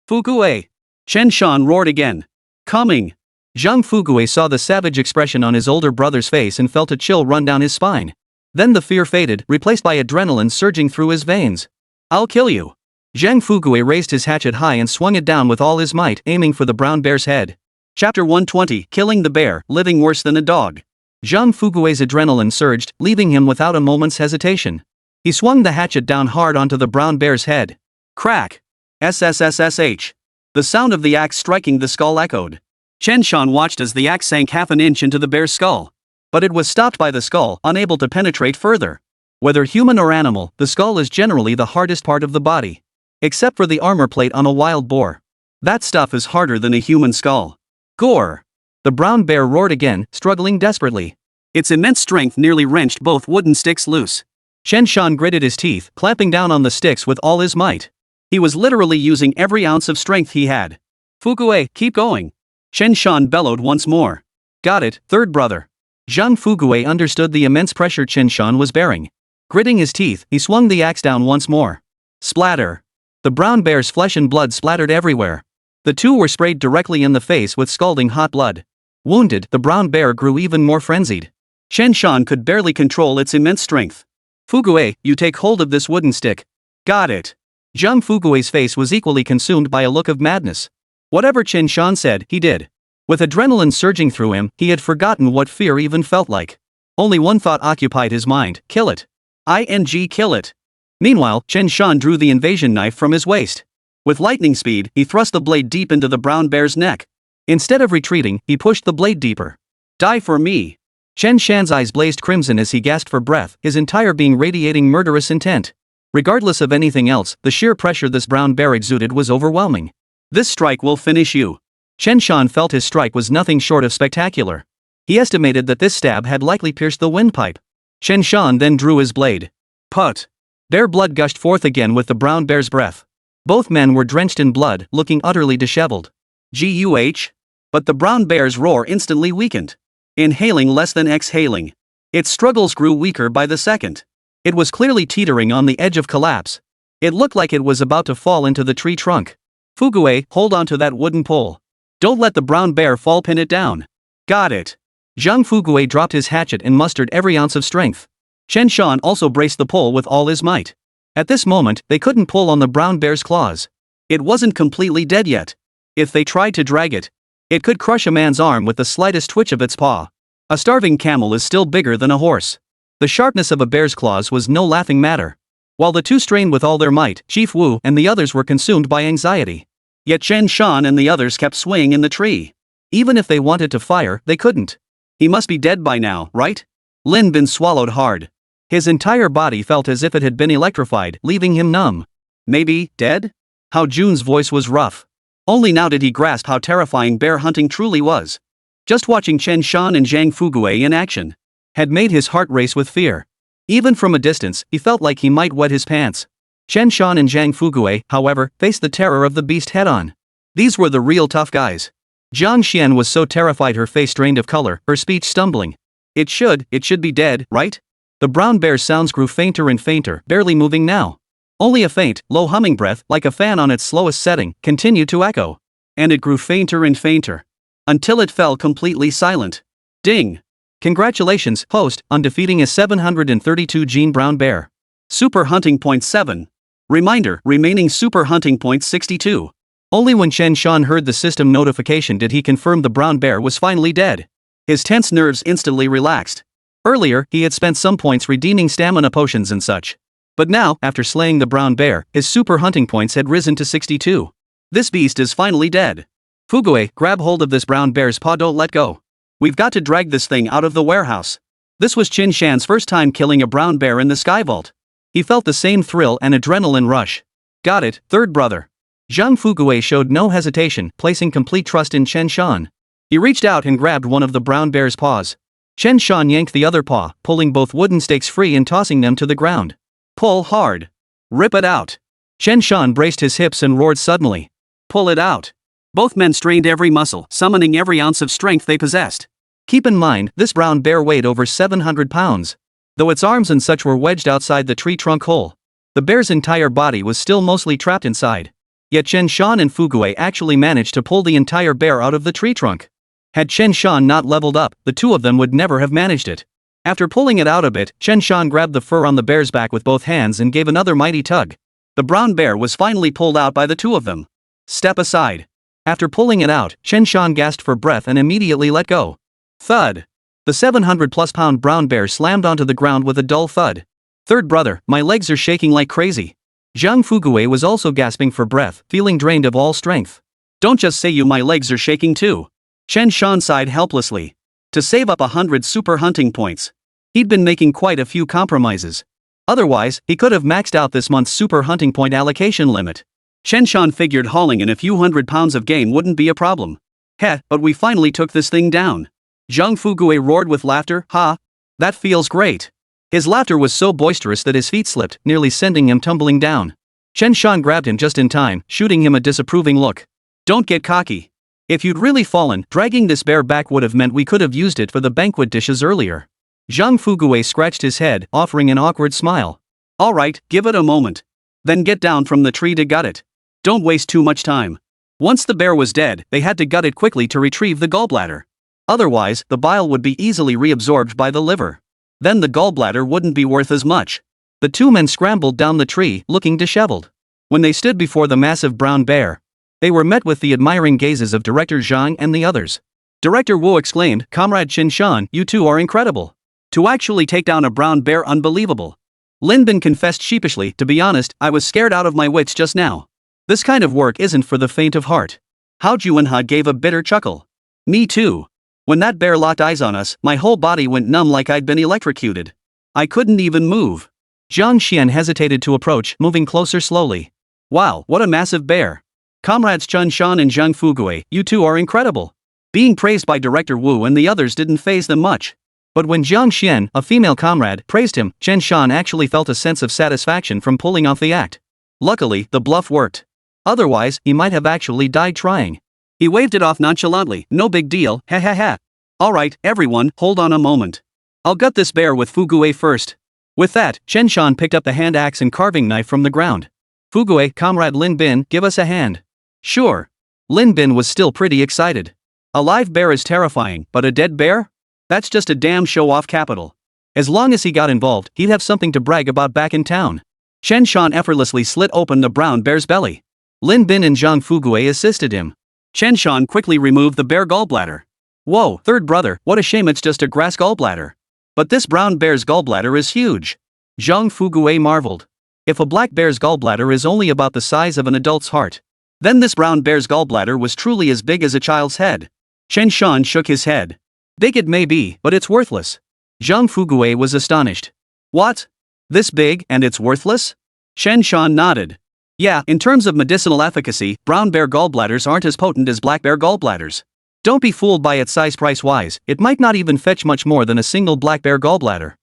Fukue! Chen Shan roared again. Coming!
Zhang Fukue saw the savage expression on his older brother's face and felt a chill run down his spine. Then the fear faded, replaced by adrenaline surging through his veins.
I'll kill you!
Zhang Fukue raised his hatchet high and swung it down with all his might, aiming for the brown bear's head.
Chapter 120, Killing the Bear, Living Worse Than a Dog.
Zhang Fugue's adrenaline surged, leaving him without a moment's hesitation. He swung the hatchet down hard onto the brown bear's head.
Crack! SSSSH! The sound of the axe striking the skull echoed. Chen Shan watched as the axe sank half an inch into the bear's skull. But it was stopped by the skull, unable to penetrate further. Whether human or animal, the skull is generally the hardest part of the body. Except for the armor plate on a wild boar. That stuff is harder than a human skull. Gore!
The brown bear roared again, struggling desperately.
Its immense strength nearly wrenched both wooden sticks loose.
Chen Shan gritted his teeth, clamping down on the sticks with all his might.
He was literally using every ounce of strength he had. Fukue, keep going! Chen Shan bellowed once more.
Got it, third brother. Zhang Fukue understood the immense pressure Chen Shan was bearing. Gritting his teeth, he swung the axe down once more. Splatter! The brown bear's flesh and blood splattered everywhere. The two were sprayed directly in the face with scalding hot blood. Wounded, the brown bear grew even more frenzied.
Chen Shan could barely control its immense strength.
Fukue, you take hold of this wooden stick.
Got it.
Zhang Fugue's face was equally consumed by a look of madness. Whatever Chen Shan said, he did. With adrenaline surging through him, he had forgotten what fear even felt like. Only one thought occupied his mind: kill it. Kill it. Meanwhile, Chen Shan drew the invasion knife from his waist. With lightning speed, he thrust the blade deep into the brown bear's neck. Instead of retreating, he pushed the blade deeper.
Die for me!
Chen Shan's eyes blazed crimson as he gasped for breath, his entire being radiating murderous intent. Regardless of anything else, the sheer pressure this brown bear exuded was overwhelming.
This strike will finish you.
Chen Shan felt his strike was nothing short of spectacular. He estimated that this stab had likely pierced the windpipe. Chen Shan then drew his blade.
Put!
Bear blood gushed forth again with the brown bear's breath. Both men were drenched in blood, looking utterly disheveled.
Guh! But the brown bear's roar instantly weakened. Inhaling less than exhaling. Its struggles grew weaker by the second.
It was clearly teetering on the edge of collapse. It looked like it was about to fall into the tree trunk. Fukue, hold on to that wooden pole.
Don't let the brown bear fall, pin it down. Got it.
Zhang Fukue dropped his hatchet and mustered every ounce of strength. Chen Shan also braced the pole with all his might. At this moment, they couldn't pull on the brown bear's claws.
It wasn't completely dead yet. If they tried to drag it, it could crush a man's arm with the slightest twitch of its paw. A starving camel is still bigger than a horse.
The sharpness of a bear's claws was no laughing matter. While the two strained with all their might, Chief Wu and the others were consumed by anxiety.
Yet Chen Shan and the others kept swaying in the tree.
Even if they wanted to fire, they couldn't.
He must be dead by now, right?
Lin Bin swallowed hard. His entire body felt as if it had been electrified, leaving him numb.
Maybe dead?
Hao Jun's voice was rough.
Only now did he grasp how terrifying bear hunting truly was. Just watching Chen Shan and Zhang Fukue in action
had made his heart race with fear. Even from a distance, he felt like he might wet his pants. Chen Shan and Zhang Fukue, however, faced the terror of the beast head-on. These were the real tough guys. Zhang Xian was so terrified her face drained of color, her speech stumbling. It should be dead, right? The brown bear's sounds grew fainter and fainter, barely moving now. Only a faint, low humming breath, like a fan on its slowest setting, continued to echo.
And it grew fainter and fainter. Until it fell completely silent. Ding!
Congratulations, host, on defeating a 732 gene brown bear.
Super hunting point 7. Reminder, remaining super hunting point 62.
Only when Chen Shan heard the system notification did he confirm the brown bear was finally dead.
His tense nerves instantly relaxed.
Earlier, he had spent some points redeeming stamina potions and such. But now, after slaying the brown bear, his super hunting points had risen to 62.
This beast is finally dead.
Fukue, grab hold of this brown bear's paw, don't let go.
We've got to drag this thing out of the warehouse. This was Chen Shan's first time killing a brown bear in the sky vault. He felt the same thrill and adrenaline rush. Got it, third brother. Zhang Fuguei showed no hesitation, placing complete trust in Chen Shan. He reached out and grabbed one of the brown bear's paws. Chen Shan yanked the other paw, pulling both wooden stakes free and tossing them to the ground. Pull hard. Rip it out. Chen Shan braced his hips and roared suddenly. Pull it out. Both men strained every muscle, summoning every ounce of strength they possessed. Keep in mind, this brown bear weighed over 700 pounds. Though its arms and such were wedged outside the tree trunk hole, the bear's entire body was still mostly trapped inside. Yet Chen Shan and Fuguei actually managed to pull the entire bear out of the tree trunk. Had Chen Shan not leveled up, the two of them would never have managed it. After pulling it out a bit, Chen Shan grabbed the fur on the bear's back with both hands and gave another mighty tug. The brown bear was finally pulled out by the two of them. Step aside. After pulling it out, Chen Shan gasped for breath and immediately let go. Thud. The 700-plus-pound brown bear slammed onto the ground with a dull thud. Third brother, my legs are shaking like crazy. Zhang Fuguei was also gasping for breath, feeling drained of all strength. Don't just say my legs are shaking too. Chen Shan sighed helplessly. To save up 100 super hunting points. He'd been making quite a few compromises. Otherwise, he could have maxed out this month's super hunting point allocation limit. Chen Shan figured hauling in a few hundred pounds of game wouldn't be a problem. Heh, but we finally took this thing down. Zhang Fuguei roared with laughter. Ha! That feels great. His laughter was so boisterous that his feet slipped, nearly sending him tumbling down. Chen Shan grabbed him just in time, shooting him a disapproving look. Don't get cocky. If you'd really fallen, dragging this bear back would have meant we could have used it for the banquet dishes earlier. Zhang Fuguei scratched his head, offering an awkward smile. Alright, give it a moment. Then get down from the tree to gut it. Don't waste too much time. Once the bear was dead, they had to gut it quickly to retrieve the gallbladder. Otherwise, the bile would be easily reabsorbed by the liver. Then the gallbladder wouldn't be worth as much. The two men scrambled down the tree, looking disheveled. When they stood before the massive brown bear, they were met with the admiring gazes of Director Zhang and the others. Director Wu exclaimed, Comrade Chen Shan, you two are incredible. To actually take down a brown bear, unbelievable. Lin Bin confessed sheepishly, to be honest, I was scared out of my wits just now. This kind of work isn't for the faint of heart. Hao Juanhe gave a bitter chuckle. Me too. When that bear locked eyes on us, my whole body went numb like I'd been electrocuted. I couldn't even move. Zhang Xian hesitated to approach, moving closer slowly. Wow, what a massive bear. Comrades Chen Shan and Zhang Fuguei, you two are incredible. Being praised by Director Wu and the others didn't faze them much. But when Zhang Xian, a female comrade, praised him, Chen Shan actually felt a sense of satisfaction from pulling off the act. Luckily, the bluff worked. Otherwise, he might have actually died trying. He waved it off nonchalantly, no big deal, ha ha ha. Alright, everyone, hold on a moment. I'll gut this bear with Fuguei first. With that, Chen Shan picked up the hand axe and carving knife from the ground. Fuguei, Comrade Lin Bin, give us a hand. Sure. Lin Bin was still pretty excited. A live bear is terrifying, but a dead bear? That's just a damn show-off capital. As long as he got involved, he'd have something to brag about back in town. Chen Shan effortlessly slit open the brown bear's belly. Lin Bin and Zhang Fuguei assisted him. Chen Shan quickly removed the bear gallbladder. Whoa, third brother, what a shame it's just a grass gallbladder. But this brown bear's gallbladder is huge. Zhang Fuguei marveled. If a black bear's gallbladder is only about the size of an adult's heart, then this brown bear's gallbladder was truly as big as a child's head. Chen Shan shook his head. Big it may be, but it's worthless. Zhang Fuguei was astonished. What? This big, and it's worthless? Chen Shan nodded. Yeah, in terms of medicinal efficacy, brown bear gallbladders aren't as potent as black bear gallbladders. Don't be fooled by its size price-wise, it might not even fetch much more than a single black bear gallbladder.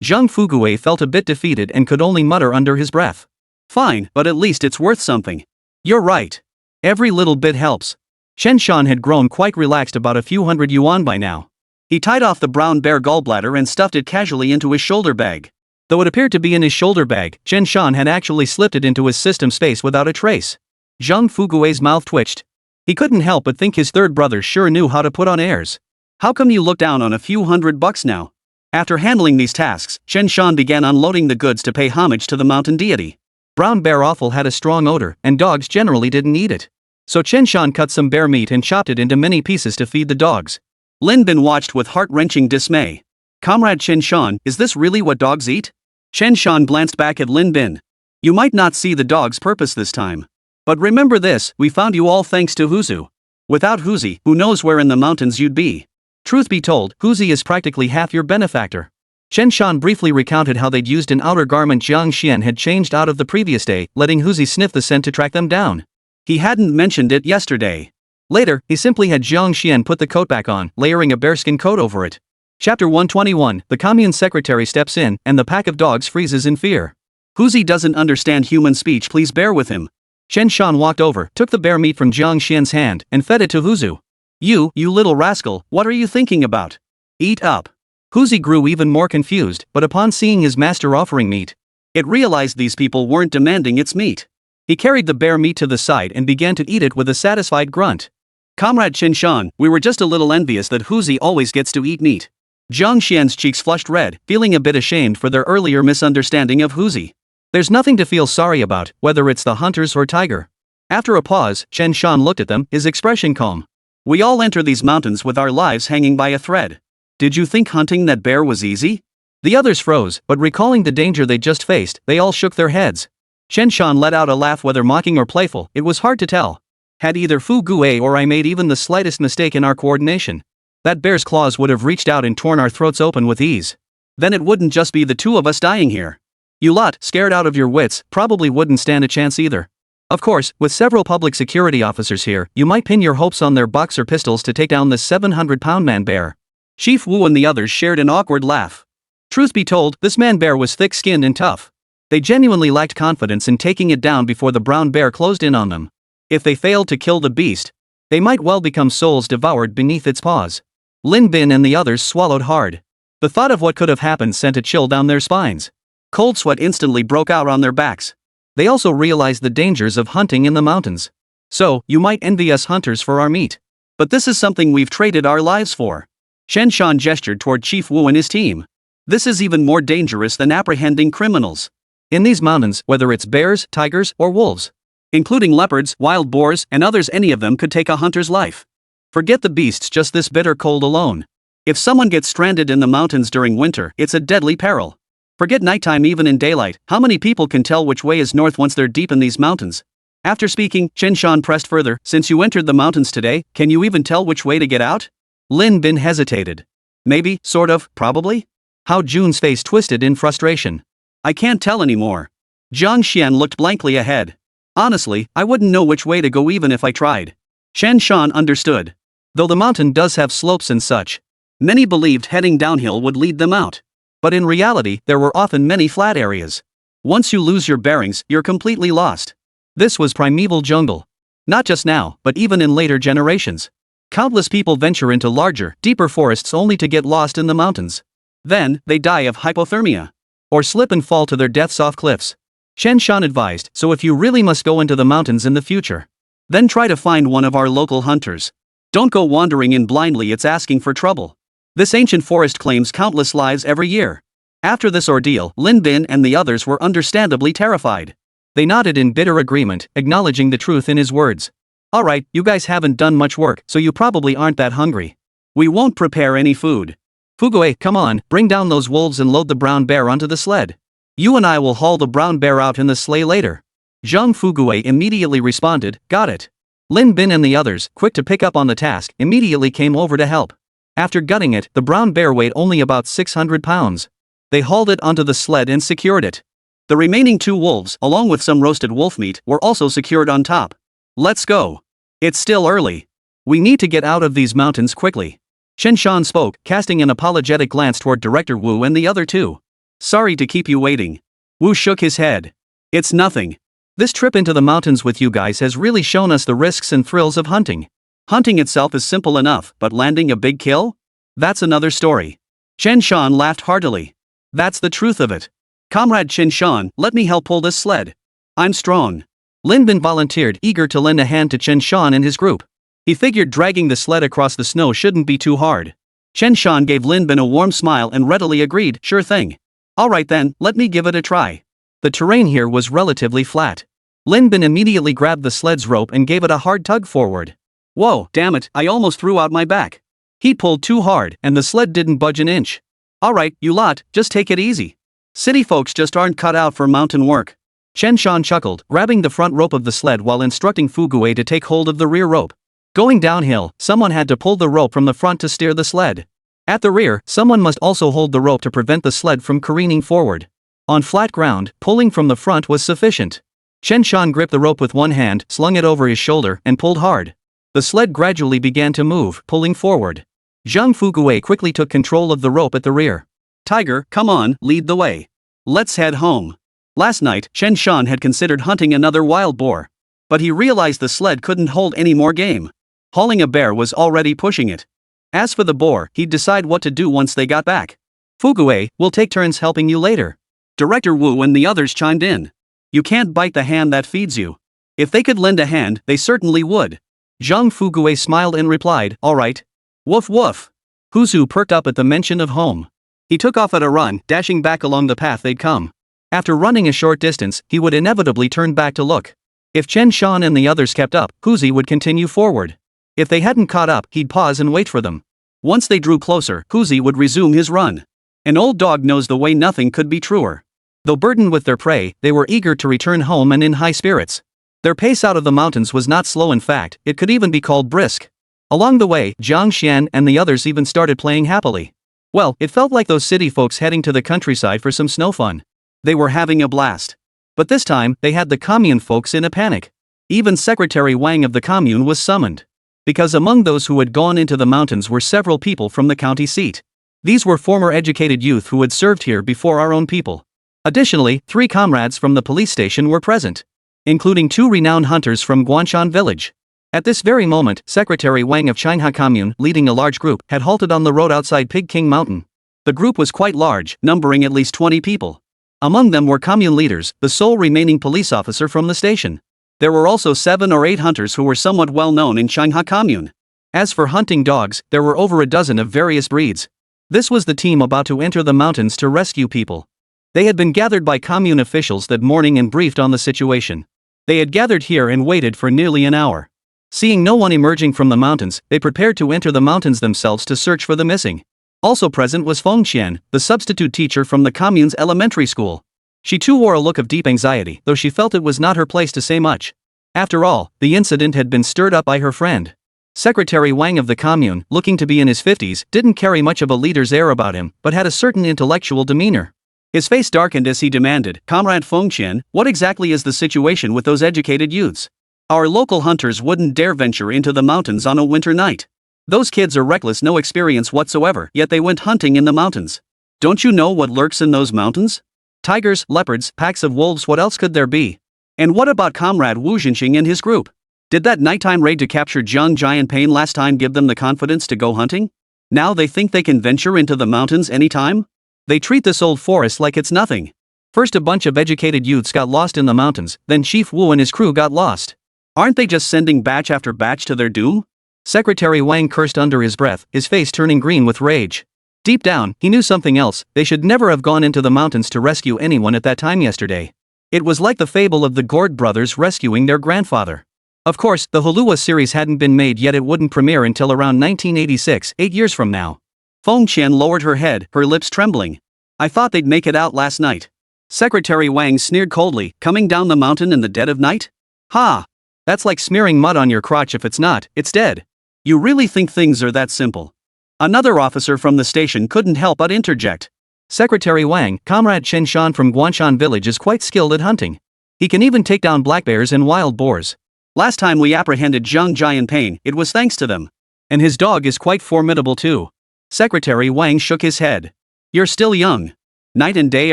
Zhang Fuguei felt a bit defeated and could only mutter under his breath. Fine, but at least it's worth something. You're right. Every little bit helps. Chen Shan had grown quite relaxed about a few hundred yuan by now. He tied off the brown bear gallbladder and stuffed it casually into his shoulder bag. Though it appeared to be in his shoulder bag, Chen Shan had actually slipped it into his system space without a trace. Zhang Fuguei's mouth twitched. He couldn't help but think his third brother sure knew how to put on airs. How come you look down on a few $100 now? After handling these tasks, Chen Shan began unloading the goods to pay homage to the mountain deity. Brown bear offal had a strong odor, and dogs generally didn't eat it. So Chen Shan cut some bear meat and chopped it into many pieces to feed the dogs. Lin Bin watched with heart-wrenching dismay. Comrade Chen Shan, is this really what dogs eat? Chen Shan glanced back at Lin Bin. You might not see the dog's purpose this time. But remember this, we found you all thanks to Huzu. Without Huzi, who knows where in the mountains you'd be. Truth be told, Huzi is practically half your benefactor.
Chen Shan briefly recounted how they'd used an outer garment Zhang Xian had changed out of the previous day, letting Huzi sniff the scent to track them down.
He hadn't mentioned it yesterday.
Later, he simply had Zhang Xian put the coat back on, layering a bearskin coat over it. Chapter 121, the commune secretary steps in, and the pack of dogs freezes in fear.
Huzi doesn't understand human speech, please bear with him.
Chen Shan walked over, took the bear meat from Zhang Xian's hand, and fed it to Huzu.
You little rascal, what are you thinking about? Eat up.
Huzi grew even more confused, but upon seeing his master offering meat,
it realized these people weren't demanding its meat.
He carried the bear meat to the side and began to eat it with a satisfied grunt.
Comrade Chen Shan, we were just a little envious that Huzi always gets to eat meat.
Zhang Xian's cheeks flushed red, feeling a bit ashamed for their earlier misunderstanding of Huzi. There's nothing to feel sorry about, whether it's the hunters or tiger. After a pause, Chen Shan looked at them, his expression calm.
We all enter these mountains with our lives hanging by a thread. Did you think hunting that bear was easy?
The others froze, but recalling the danger they just faced, they all shook their heads. Chen Shan let out a laugh, whether mocking or playful, it was hard to tell. Had either Fu Gue or I made even the slightest mistake in our coordination, that bear's claws would have reached out and torn our throats open with ease.
Then it wouldn't just be the two of us dying here.
You lot, scared out of your wits, probably wouldn't stand a chance either. Of course, with several public security officers here, you might pin your hopes on their boxer pistols to take down this 700-pound man-bear.
Chief Wu and the others shared an awkward laugh.
Truth be told, this man-bear was thick-skinned and tough. They genuinely lacked confidence in taking it down before the brown bear closed in on them. If they failed to kill the beast, they might well become souls devoured beneath its paws. Lin Bin and the others swallowed hard. The thought of what could have happened sent a chill down their spines.
Cold sweat instantly broke out on their backs.
They also realized the dangers of hunting in the mountains. So, you might envy us hunters for our meat.
But this is something we've traded our lives for. Chen Shan gestured toward Chief Wu and his team. This is even more dangerous than apprehending criminals.
In these mountains, whether it's bears, tigers, or wolves,
including leopards, wild boars, and others, any of them could take a hunter's life.
Forget the beasts, just this bitter cold alone.
If someone gets stranded in the mountains during winter, it's a deadly peril. Forget nighttime, even in daylight, how many people can tell which way is north once they're deep in these mountains? After speaking, Chen Shan pressed further, since you entered the mountains today, can you even tell which way to get out?
Lin Bin hesitated.
Maybe, sort of, probably?
Hao Jun's face twisted in frustration.
I can't tell anymore. Zhang Xian looked blankly ahead. Honestly, I wouldn't know which way to go even if I tried. Chen Shan understood.
Though the mountain does have slopes and such,
many believed heading downhill would lead them out.
But in reality, there were often many flat areas.
Once you lose your bearings, you're completely lost.
This was primeval jungle. Not just now, but even in later generations. Countless people venture into larger, deeper forests only to get lost in the mountains.
Then, they die of hypothermia.
Or slip and fall to their deaths off cliffs. Chen Shan advised, so if you really must go into the mountains in the future,
then try to find one of our local hunters. Don't go wandering in blindly, it's asking for trouble. This ancient forest claims countless lives every year. After this ordeal, Lin Bin and the others were understandably terrified.
They nodded in bitter agreement, acknowledging the truth in his words. Alright, you guys haven't done much work, so you probably aren't that hungry.
We won't prepare any food.
Fugue, come on, bring down those wolves and load the brown bear onto the sled. You and I will haul the brown bear out in the sleigh later. Zhang Fugue immediately responded, got it. Lin Bin and the others, quick to pick up on the task, immediately came over to help. After gutting it, the brown bear weighed only about 600 pounds. They hauled it onto the sled and secured it.
The remaining 2 wolves, along with some roasted wolf meat, were also secured on top. Let's go. It's still early.
We need to get out of these mountains quickly. Chen Shan spoke, casting an apologetic glance toward Director Wu and the other 2.
Sorry to keep you waiting. Wu shook his head. It's nothing.
This trip into the mountains with you guys has really shown us the risks and thrills of hunting.
Hunting itself is simple enough, but landing a big kill? That's another story. Chen Shan laughed heartily. That's the truth of it. Comrade Chen Shan, let me help pull this sled. I'm strong.
Lin Bin volunteered, eager to lend a hand to Chen Shan and his group. He figured dragging the sled across the snow shouldn't be too hard.
Chen Shan gave Lin Bin a warm smile and readily agreed, sure thing. Alright then, let me give it a try.
The terrain here was relatively flat. Lin Bin immediately grabbed the sled's rope and gave it a hard tug forward.
Whoa, damn it, I almost threw out my back.
He pulled too hard, and the sled didn't budge an inch.
Alright, you lot, just take it easy. City folks just aren't cut out for mountain work.
Chen Shan chuckled, grabbing the front rope of the sled while instructing Fugue to take hold of the rear rope. Going downhill, someone had to pull the rope from the front to steer the sled. At the rear, someone must also hold the rope to prevent the sled from careening forward. On flat ground, pulling from the front was sufficient. Chen Shan gripped the rope with one hand, slung it over his shoulder, and pulled hard. The sled gradually began to move, pulling forward. Zhang Fuguwei quickly took control of the rope at the rear.
Tiger, come on, lead the way. Let's head home. Last night, Chen Shan had considered hunting another wild boar. But he realized the sled couldn't hold any more game. Hauling a bear was already pushing it. As for the boar, he'd decide what to do once they got back.
Fuguwei, we'll take turns helping you later.
Director Wu and the others chimed in. You can't bite the hand that feeds you. If they could lend a hand, they certainly would.
Zhang Fuguwei smiled and replied, all right.
Woof woof.
Huzu perked up at the mention of home. He took off at a run, dashing back along the path they'd come. After running a short distance, he would inevitably turn back to look. If Chen Shan and the others kept up, Huzi would continue forward. If they hadn't caught up, he'd pause and wait for them.
Once they drew closer, Huzi would resume his run. An old dog knows the way, nothing could be truer.
Though burdened with their prey, they were eager to return home and in high spirits. Their pace out of the mountains was not slow, in fact, it could even be called brisk. Along the way, Zhang Xian and the others even started playing happily. Well, it felt like those city folks heading to the countryside for some snow fun.
They were having a blast.
But this time, they had the commune folks in a panic. Even Secretary Wang of the commune was summoned. Because among those who had gone into the mountains were several people from the county seat. These were former educated youth who had served here before our own people. Additionally, 3 comrades from the police station were present, including 2 renowned hunters from Guanshan village. At this very moment, Secretary Wang of Qinghai Commune, leading a large group, had halted on the road outside Pig King Mountain. The group was quite large, numbering at least 20 people. Among them were commune leaders, the sole remaining police officer from the station. There were also 7 or 8 hunters who were somewhat well known in Qinghai Commune. As for hunting dogs, there were over a dozen of various breeds. This was the team about to enter the mountains to rescue people. They had been gathered by commune officials that morning and briefed on the situation. They had gathered here and waited for nearly an hour. Seeing no one emerging from the mountains, they prepared to enter the mountains themselves to search for the missing. Also present was Feng Qian, the substitute teacher from the commune's elementary school. She too wore a look of deep anxiety, though she felt it was not her place to say much. After all, the incident had been stirred up by her friend. Secretary Wang of the commune, looking to be in his 50s, didn't carry much of a leader's air about him, but had a certain intellectual demeanor. His face darkened as he demanded, Comrade Feng Qian, what exactly is the situation with those educated youths? Our local hunters wouldn't dare venture into the mountains on a winter night. Those kids are reckless, no experience whatsoever, yet they went hunting in the mountains. Don't you know what lurks in those mountains? Tigers, leopards, packs of wolves, what else could there be? And what about Comrade Wu Jinxing and his group? Did that nighttime raid to capture Zhang Jianpain last time give them the confidence to go hunting? Now they think they can venture into the mountains anytime? They treat this old forest like it's nothing. First a bunch of educated youths got lost in the mountains, then Chief Wu and his crew got lost. Aren't they just sending batch after batch to their doom? Secretary Wang cursed under his breath, his face turning green with rage. Deep down, he knew something else. They should never have gone into the mountains to rescue anyone at that time yesterday. It was like the fable of the Gord brothers rescuing their grandfather. Of course, the Hulua series hadn't been made yet, it wouldn't premiere until around 1986, 8 years from now. Feng Qian lowered her head, her lips trembling. I thought they'd make it out last night. Secretary Wang sneered coldly, coming down the mountain in the dead of night? Ha! That's like smearing mud on your crotch. If it's not, it's dead. You really think things are that simple? Another officer from the station couldn't help but interject. Secretary Wang, Comrade Chen Shan from Guanshan village is quite skilled at hunting. He can even take down black bears and wild boars. Last time we apprehended Zhang Jianpain, it was thanks to them. And his dog is quite formidable too. Secretary Wang shook his head. You're still young. Night and day,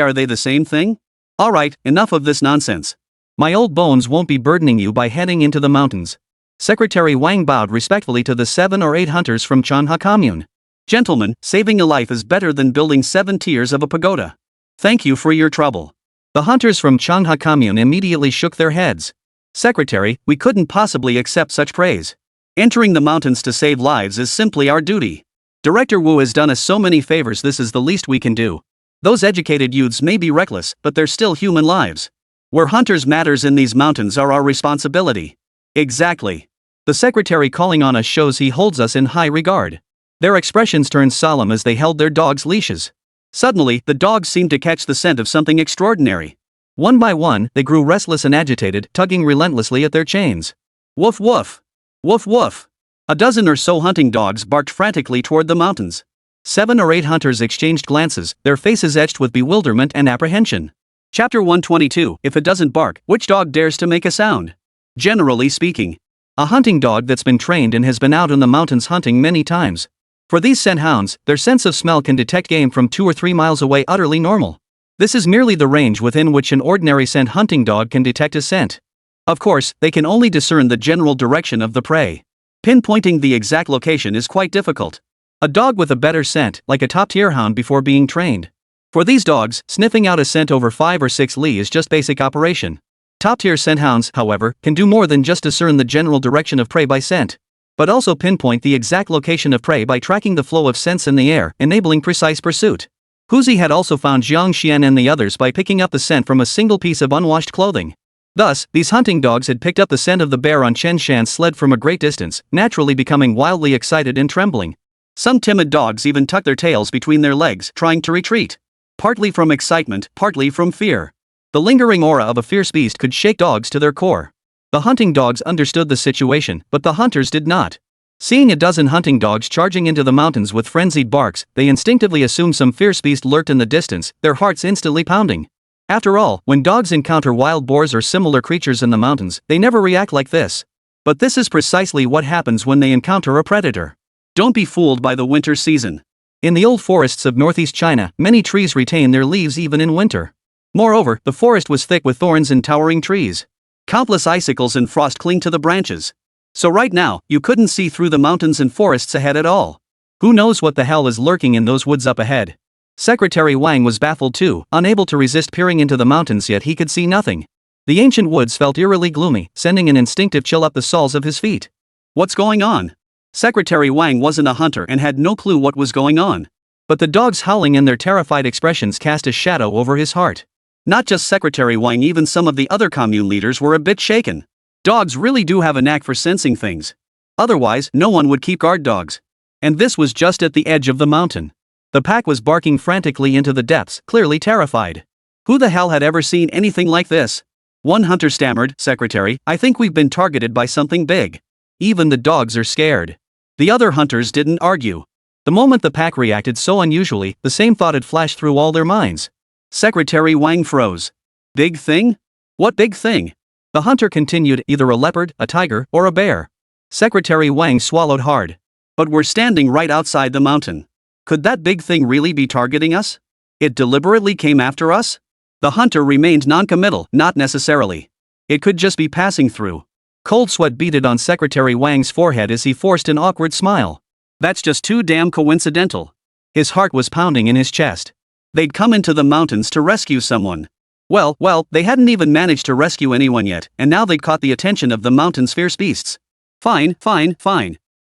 are they the same thing? Alright, enough of this nonsense. My old bones won't be burdening you by heading into the mountains. Secretary Wang bowed respectfully to the 7 or 8 hunters from Qinghai Commune. Gentlemen, saving a life is better than building 7 tiers of a pagoda. Thank you for your trouble. The hunters from Qinghai Commune immediately shook their heads. Secretary, we couldn't possibly accept such praise. Entering the mountains to save lives is simply our duty. Director Wu has done us so many favors, this is the least we can do. Those educated youths may be reckless, but they're still human lives. Where hunters matters in these mountains are our responsibility. Exactly. The secretary calling on us shows he holds us in high regard. Their expressions turned solemn as they held their dogs' leashes. Suddenly, the dogs seemed to catch the scent of something extraordinary. One by one, they grew restless and agitated, tugging relentlessly at their chains. Woof woof! Woof woof! A dozen or so hunting dogs barked frantically toward the mountains.
7 or 8 hunters exchanged glances, their faces etched with bewilderment and apprehension. Chapter 122. If it doesn't bark, which dog dares to make a sound? Generally speaking, a hunting dog that's been trained and has been out in the mountains hunting many times. For these scent hounds, their sense of smell can detect game from 2 or 3 miles away, utterly normal. This is merely the range within which an ordinary scent hunting dog can detect a scent. Of course, they can only discern the general direction of the prey. Pinpointing the exact location is quite difficult. A dog with a better scent, like a top-tier hound before being trained. For these dogs, sniffing out a scent over 5 or 6 li is just basic operation. Top-tier scent hounds, however, can do more than just discern the general direction of prey by scent, but also pinpoint the exact location of prey by tracking the flow of scents in the air, enabling precise pursuit. Huzi had also found Zhang Xian and the others by picking up the scent from a single piece of unwashed clothing. Thus, these hunting dogs had picked up the scent of the bear on Chen Shan's sled from a great distance, naturally becoming wildly excited and trembling. Some timid dogs even tucked their tails between their legs, trying to retreat. Partly from excitement, partly from fear. The lingering aura of a fierce beast could shake dogs to their core. The hunting dogs understood the situation, but the hunters did not. Seeing a dozen hunting dogs charging into the mountains with frenzied barks, they instinctively assumed some fierce beast lurked in the distance, their hearts instantly pounding. After all, when dogs encounter wild boars or similar creatures in the mountains, they never react like this. But this is precisely what happens when they encounter a predator. Don't be fooled by the winter season. In the old forests of northeast China, many trees retain their leaves even in winter. Moreover, the forest was thick with thorns and towering trees. Countless icicles and frost cling to the branches. So right now, you couldn't see through the mountains and forests ahead at all. Who knows what the hell is lurking in those woods up ahead? Secretary Wang was baffled too, unable to resist peering into the mountains, yet he could see nothing. The ancient woods felt eerily gloomy, sending an instinctive chill up the soles of his feet. What's going on? Secretary Wang wasn't a hunter and had no clue what was going on. But the dogs howling and their terrified expressions cast a shadow over his heart. Not just Secretary Wang, even some of the other commune leaders were a bit shaken. Dogs really do have a knack for sensing things. Otherwise, no one would keep guard dogs. And this was just at the edge of the mountain. The pack was barking frantically into the depths, clearly terrified. Who the hell had ever seen anything like this? One hunter stammered, "Secretary, I think we've been targeted by something big. Even the dogs are scared." The other hunters didn't argue. The moment the pack reacted so unusually, the same thought had flashed through all their minds. Secretary Wang froze. Big thing? What big thing? The hunter continued, either a leopard, a tiger, or a bear. Secretary Wang swallowed hard. But we're standing right outside the mountain. Could that big thing really be targeting us? It deliberately came after us? The hunter remained non-committal, not necessarily. It could just be passing through. Cold sweat beaded on Secretary Wang's forehead as he forced an awkward smile. That's just too damn coincidental. His heart was pounding in his chest. They'd come into the mountains to rescue someone. Well, they hadn't even managed to rescue anyone yet, and now they'd caught the attention of the mountain's fierce beasts. Fine.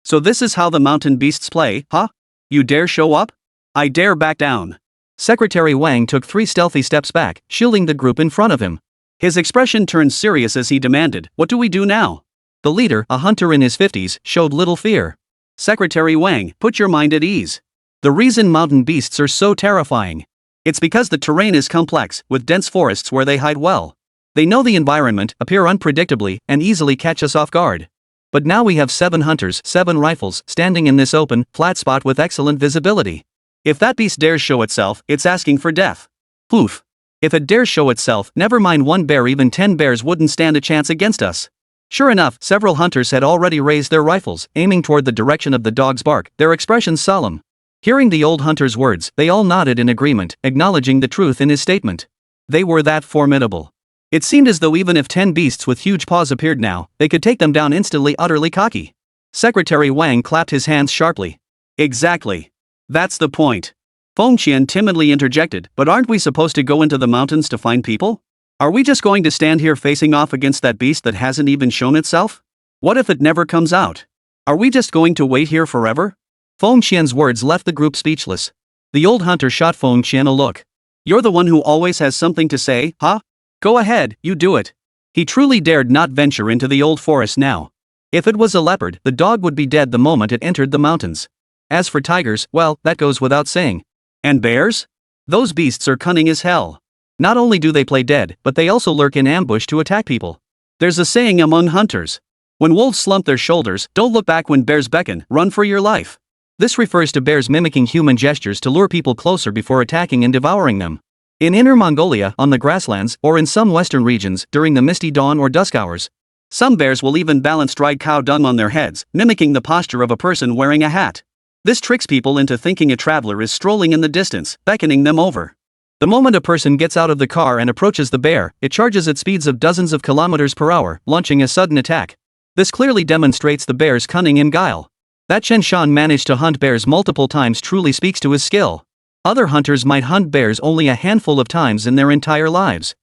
So this is how the mountain beasts play, huh? You dare show up? I dare back down. Secretary Wang took 3 stealthy steps back, shielding the group in front of him. His expression turned serious as he demanded, "What do we do now?" The leader, a hunter in his 50s, showed little fear. "Secretary Wang, put your mind at ease. The reason mountain beasts are so terrifying. It's because the terrain is complex, with dense forests where they hide well. They know the environment, appear unpredictably, and easily catch us off guard. But now we have 7 hunters, 7 rifles, standing in this open, flat spot with excellent visibility. If that beast dares show itself, it's asking for death. Poof. If it dares show itself, never mind 1 bear, even 10 bears wouldn't stand a chance against us." Sure enough, several hunters had already raised their rifles, aiming toward the direction of the dog's bark, their expressions solemn. Hearing the old hunter's words, they all nodded in agreement, acknowledging the truth in his statement. They were that formidable. It seemed as though even if 10 beasts with huge paws appeared now, they could take them down instantly, utterly cocky. Secretary Wang clapped his hands sharply. "Exactly. That's the point." Feng Qian timidly interjected, "But aren't we supposed to go into the mountains to find people? Are we just going to stand here facing off against that beast that hasn't even shown itself? What if it never comes out? Are we just going to wait here forever?" Feng Qian's words left the group speechless. The old hunter shot Feng Qian a look. "You're the one who always has something to say, huh? Go ahead, you do it." He truly dared not venture into the old forest now. If it was a leopard, the dog would be dead the moment it entered the mountains. As for tigers, well, that goes without saying. And bears? Those beasts are cunning as hell. Not only do they play dead, but they also lurk in ambush to attack people. There's a saying among hunters. When wolves slump their shoulders, don't look back. When bears beckon, run for your life.
This refers to bears mimicking human gestures to lure people closer before attacking and devouring them. In Inner Mongolia, on the grasslands, or in some western regions, during the misty dawn or dusk hours.
Some bears will even balance dried cow dung on their heads, mimicking the posture of a person wearing a hat. This tricks people into thinking a traveler is strolling in the distance, beckoning them over.
The moment a person gets out of the car and approaches the bear, it charges at speeds of dozens of kilometers per hour, launching a sudden attack. This clearly demonstrates the bear's cunning and guile. That Chen Shan managed to hunt bears multiple times truly speaks to his skill. Other hunters might hunt bears only a handful of times in their entire lives.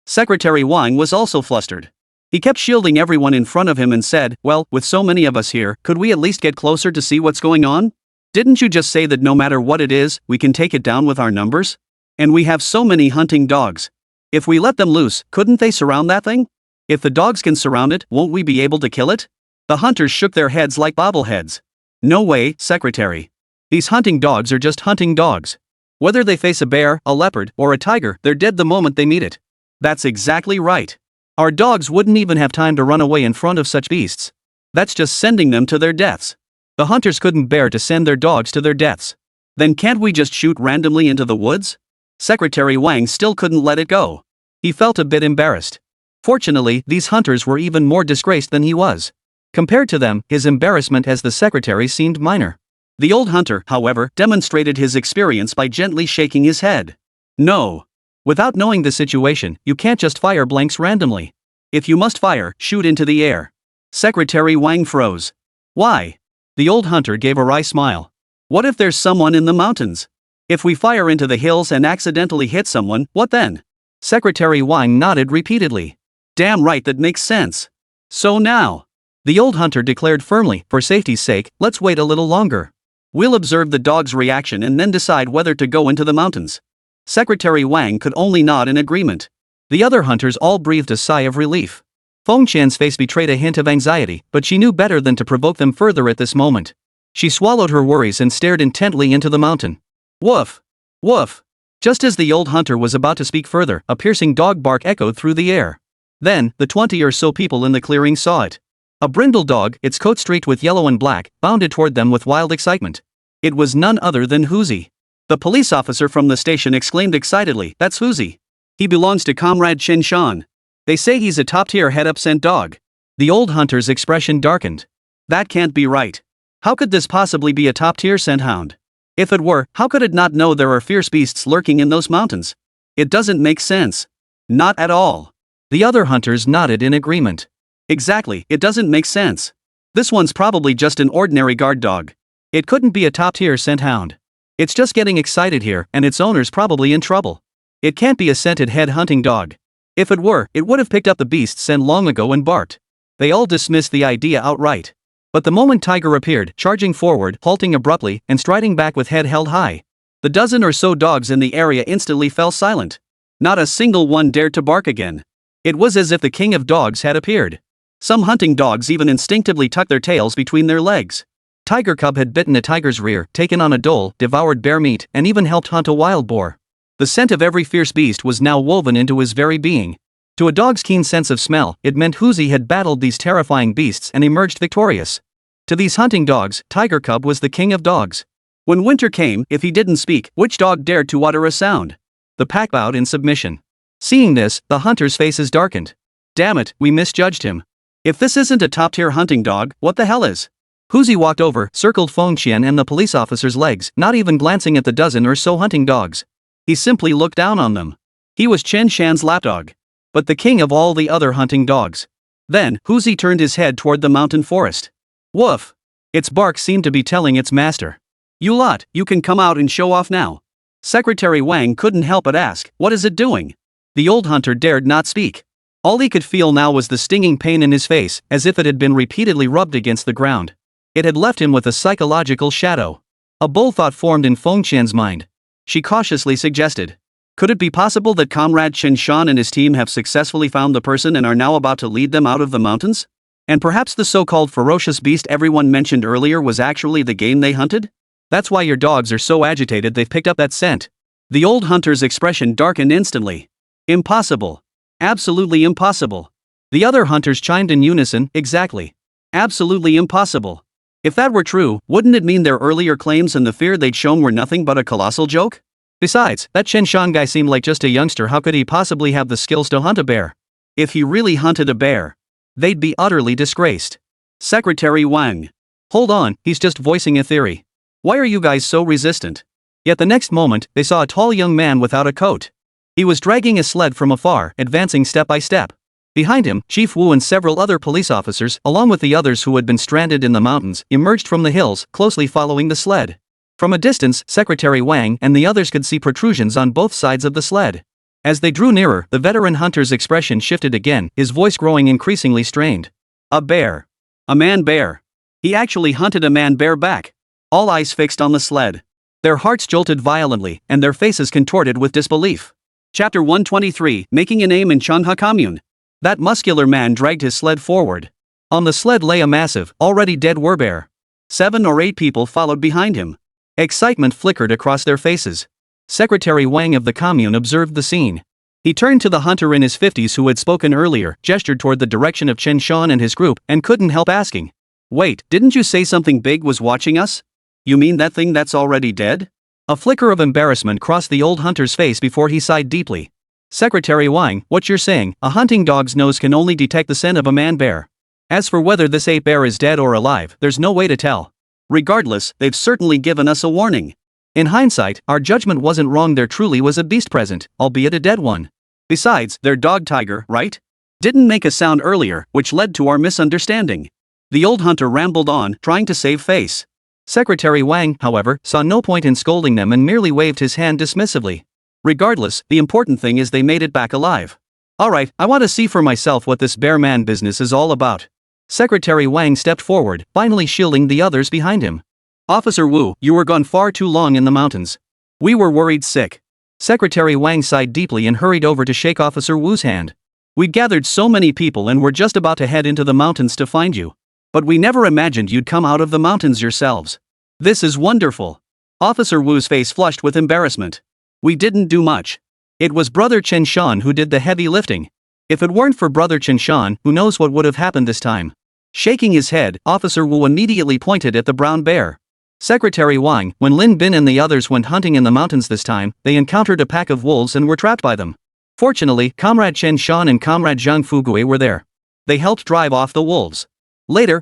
Secretary Wang was also flustered. He kept shielding everyone in front of him and said, "Well, with so many of us here, could we at least get closer to see what's going on? Didn't you just say that no matter what it is, we can take it down with our numbers? And we have so many hunting dogs. If we let them loose, couldn't they surround that thing? If the dogs can surround it, won't we be able to kill it?" The hunters shook their heads like bobbleheads.
"No way, Secretary. These hunting dogs are just hunting dogs. Whether they face a bear, a leopard, or a tiger, they're dead the moment they meet it."
"That's exactly right.
Our dogs wouldn't even have time to run away in front of such beasts.
That's just sending them to their deaths."
The hunters couldn't bear to send their dogs to their deaths.
"Then can't we just shoot randomly into the woods?" Secretary Wang still couldn't let it go.
He felt a bit embarrassed. Fortunately, these hunters were even more disgraced than he was. Compared to them, his embarrassment as the secretary seemed minor.
The old hunter, however, demonstrated his experience by gently shaking his head. "No.
Without knowing the situation, you can't just fire blanks randomly.
If you must fire, shoot into the air." Secretary Wang froze. "Why?"
The old hunter gave a wry smile.
"What if there's someone in the mountains? If we fire into the hills and accidentally hit someone, what then?"
Secretary Wang nodded repeatedly.
"Damn right, that makes sense. So now,"
the old hunter declared firmly, "for safety's sake, let's wait a little longer.
We'll observe the dog's reaction and then decide whether to go into the mountains." Secretary Wang could only nod in agreement.
The other hunters all breathed a sigh of relief. Feng Qian's face betrayed a hint of anxiety, but she knew better than to provoke them further at this moment. She swallowed her worries and stared intently into the mountain.
"Woof! Woof!"
Just as the old hunter was about to speak further, a piercing dog bark echoed through the air. Then, the 20 or so people in the clearing saw it. A brindle dog, its coat streaked with yellow and black, bounded toward them with wild excitement. It was none other than Huzi.
The police officer from the station exclaimed excitedly, "That's Huzi. He belongs to Comrade Chen Shan. They say he's a top-tier head-up scent dog."
The old hunter's expression darkened.
"That can't be right. How could this possibly be a top-tier scent hound? If it were, how could it not know there are fierce beasts lurking in those mountains? It doesn't make sense. Not at all."
The other hunters nodded in agreement.
"Exactly, it doesn't make sense. This one's probably just an ordinary guard dog.
It couldn't be a top-tier scent hound. It's just getting excited here, and its owner's probably in trouble. It can't be a scented head hunting dog. If it were, it would have picked up the beast's scent long ago and barked." They all dismissed the idea outright. But the moment Tiger appeared, charging forward, halting abruptly, and striding back with head held high, the dozen or so dogs in the area instantly fell silent. Not a single one dared to bark again. It was as if the king of dogs had appeared. Some hunting dogs even instinctively tucked their tails between their legs. Tiger cub had bitten a tiger's rear, taken on a dhole, devoured bear meat, and even helped hunt a wild boar. The scent of every fierce beast was now woven into his very being. To a dog's keen sense of smell, it meant Huzi had battled these terrifying beasts and emerged victorious. To these hunting dogs, Tiger cub was the king of dogs.
When winter came, if he didn't speak, which dog dared to utter a sound?
The pack bowed in submission. Seeing this, the hunters' faces darkened.
"Damn it, we misjudged him. If this isn't a top-tier hunting dog, what the hell is?"
Huzi walked over, circled Feng Qian and the police officer's legs, not even glancing at the dozen or so hunting dogs. He simply looked down on them. He was Chen Shan's lapdog, but the king of all the other hunting dogs. Then, Huzi turned his head toward the mountain forest. Woof! Its bark seemed to be telling its master.
"You lot, you can come out and show off now." Secretary Wang couldn't help but ask, "What is it doing?"
The old hunter dared not speak. All he could feel now was the stinging pain in his face, as if it had been repeatedly rubbed against the ground. It had left him with a psychological shadow. A bold thought formed in Feng Qian's mind. She cautiously suggested,
"Could it be possible that Comrade Chen Shan and his team have successfully found the person and are now about to lead them out of the mountains? And perhaps the so-called ferocious beast everyone mentioned earlier was actually the game they hunted? That's why your dogs are so agitated they've picked up that scent." The old hunter's expression darkened instantly. "Impossible. Absolutely impossible."
The other hunters chimed in unison, "Exactly.
Absolutely impossible." If that were true, wouldn't it mean their earlier claims and the fear they'd shown were nothing but a colossal joke?
Besides, that Chen Shan guy seemed like just a youngster. How could he possibly have the skills to hunt a bear?
If he really hunted a bear, they'd be utterly disgraced. Secretary Wang.
Hold on, he's just voicing a theory.
Why are you guys so resistant?
Yet the next moment, they saw a tall young man without a coat. He was dragging a sled from afar, advancing step by step. Behind him, Chief Wu and several other police officers, along with the others who had been stranded in the mountains, emerged from the hills, closely following the sled. From a distance, Secretary Wang and the others could see protrusions on both sides of the sled. As they drew nearer, the veteran hunter's expression shifted again, his voice growing increasingly strained.
A bear. A man-bear. He actually hunted a man-bear back. All eyes fixed on the sled. Their hearts jolted violently, and their faces contorted with disbelief. Chapter 123, Making a Name in Changhua Commune. That muscular man dragged his sled forward.
On the sled lay a massive, already dead werbear.
7 or 8 people followed behind him.
Excitement flickered across their faces. Secretary Wang of the commune observed the scene. He turned to the hunter in his 50s who had spoken earlier, gestured toward the direction of Chen Shan and his group, and couldn't help asking.
Wait, didn't you say something big was watching us? You mean that thing that's already dead?
A flicker of embarrassment crossed the old hunter's face before he sighed deeply. Secretary Wang, what you're saying, a hunting dog's nose can only detect the scent of a man-bear. As for whether this ape bear is dead or alive, there's no way to tell.
Regardless, they've certainly given us a warning.
In hindsight, our judgment wasn't wrong. There truly was a beast present, albeit a dead one.
Besides, their dog Tiger, right? Didn't make a sound earlier, which led to our misunderstanding. The old hunter rambled on, trying to save face.
Secretary Wang, however, saw no point in scolding them and merely waved his hand dismissively.
Regardless, the important thing is they made it back alive.
Alright, I want to see for myself what this bear man business is all about. Secretary Wang stepped forward, finally shielding the others behind him.
Officer Wu, you were gone far too long in the mountains. We were worried sick.
Secretary Wang sighed deeply and hurried over to shake Officer Wu's hand.
We'd gathered so many people and were just about to head into the mountains to find you. But we never imagined you'd come out of the mountains yourselves. This is wonderful. Officer Wu's face flushed with embarrassment. We didn't do much. It was Brother Chen Shan who did the heavy lifting. If it weren't for Brother Chen Shan, who knows what would have happened this time. Shaking his head, Officer Wu immediately pointed at the brown bear. Secretary Wang, when Lin Bin and the others went hunting in the mountains this time, they encountered a pack of wolves and were trapped by them. Fortunately, Comrade Chen Shan and Comrade Zhang Fugue were there. They helped drive off the wolves. Later,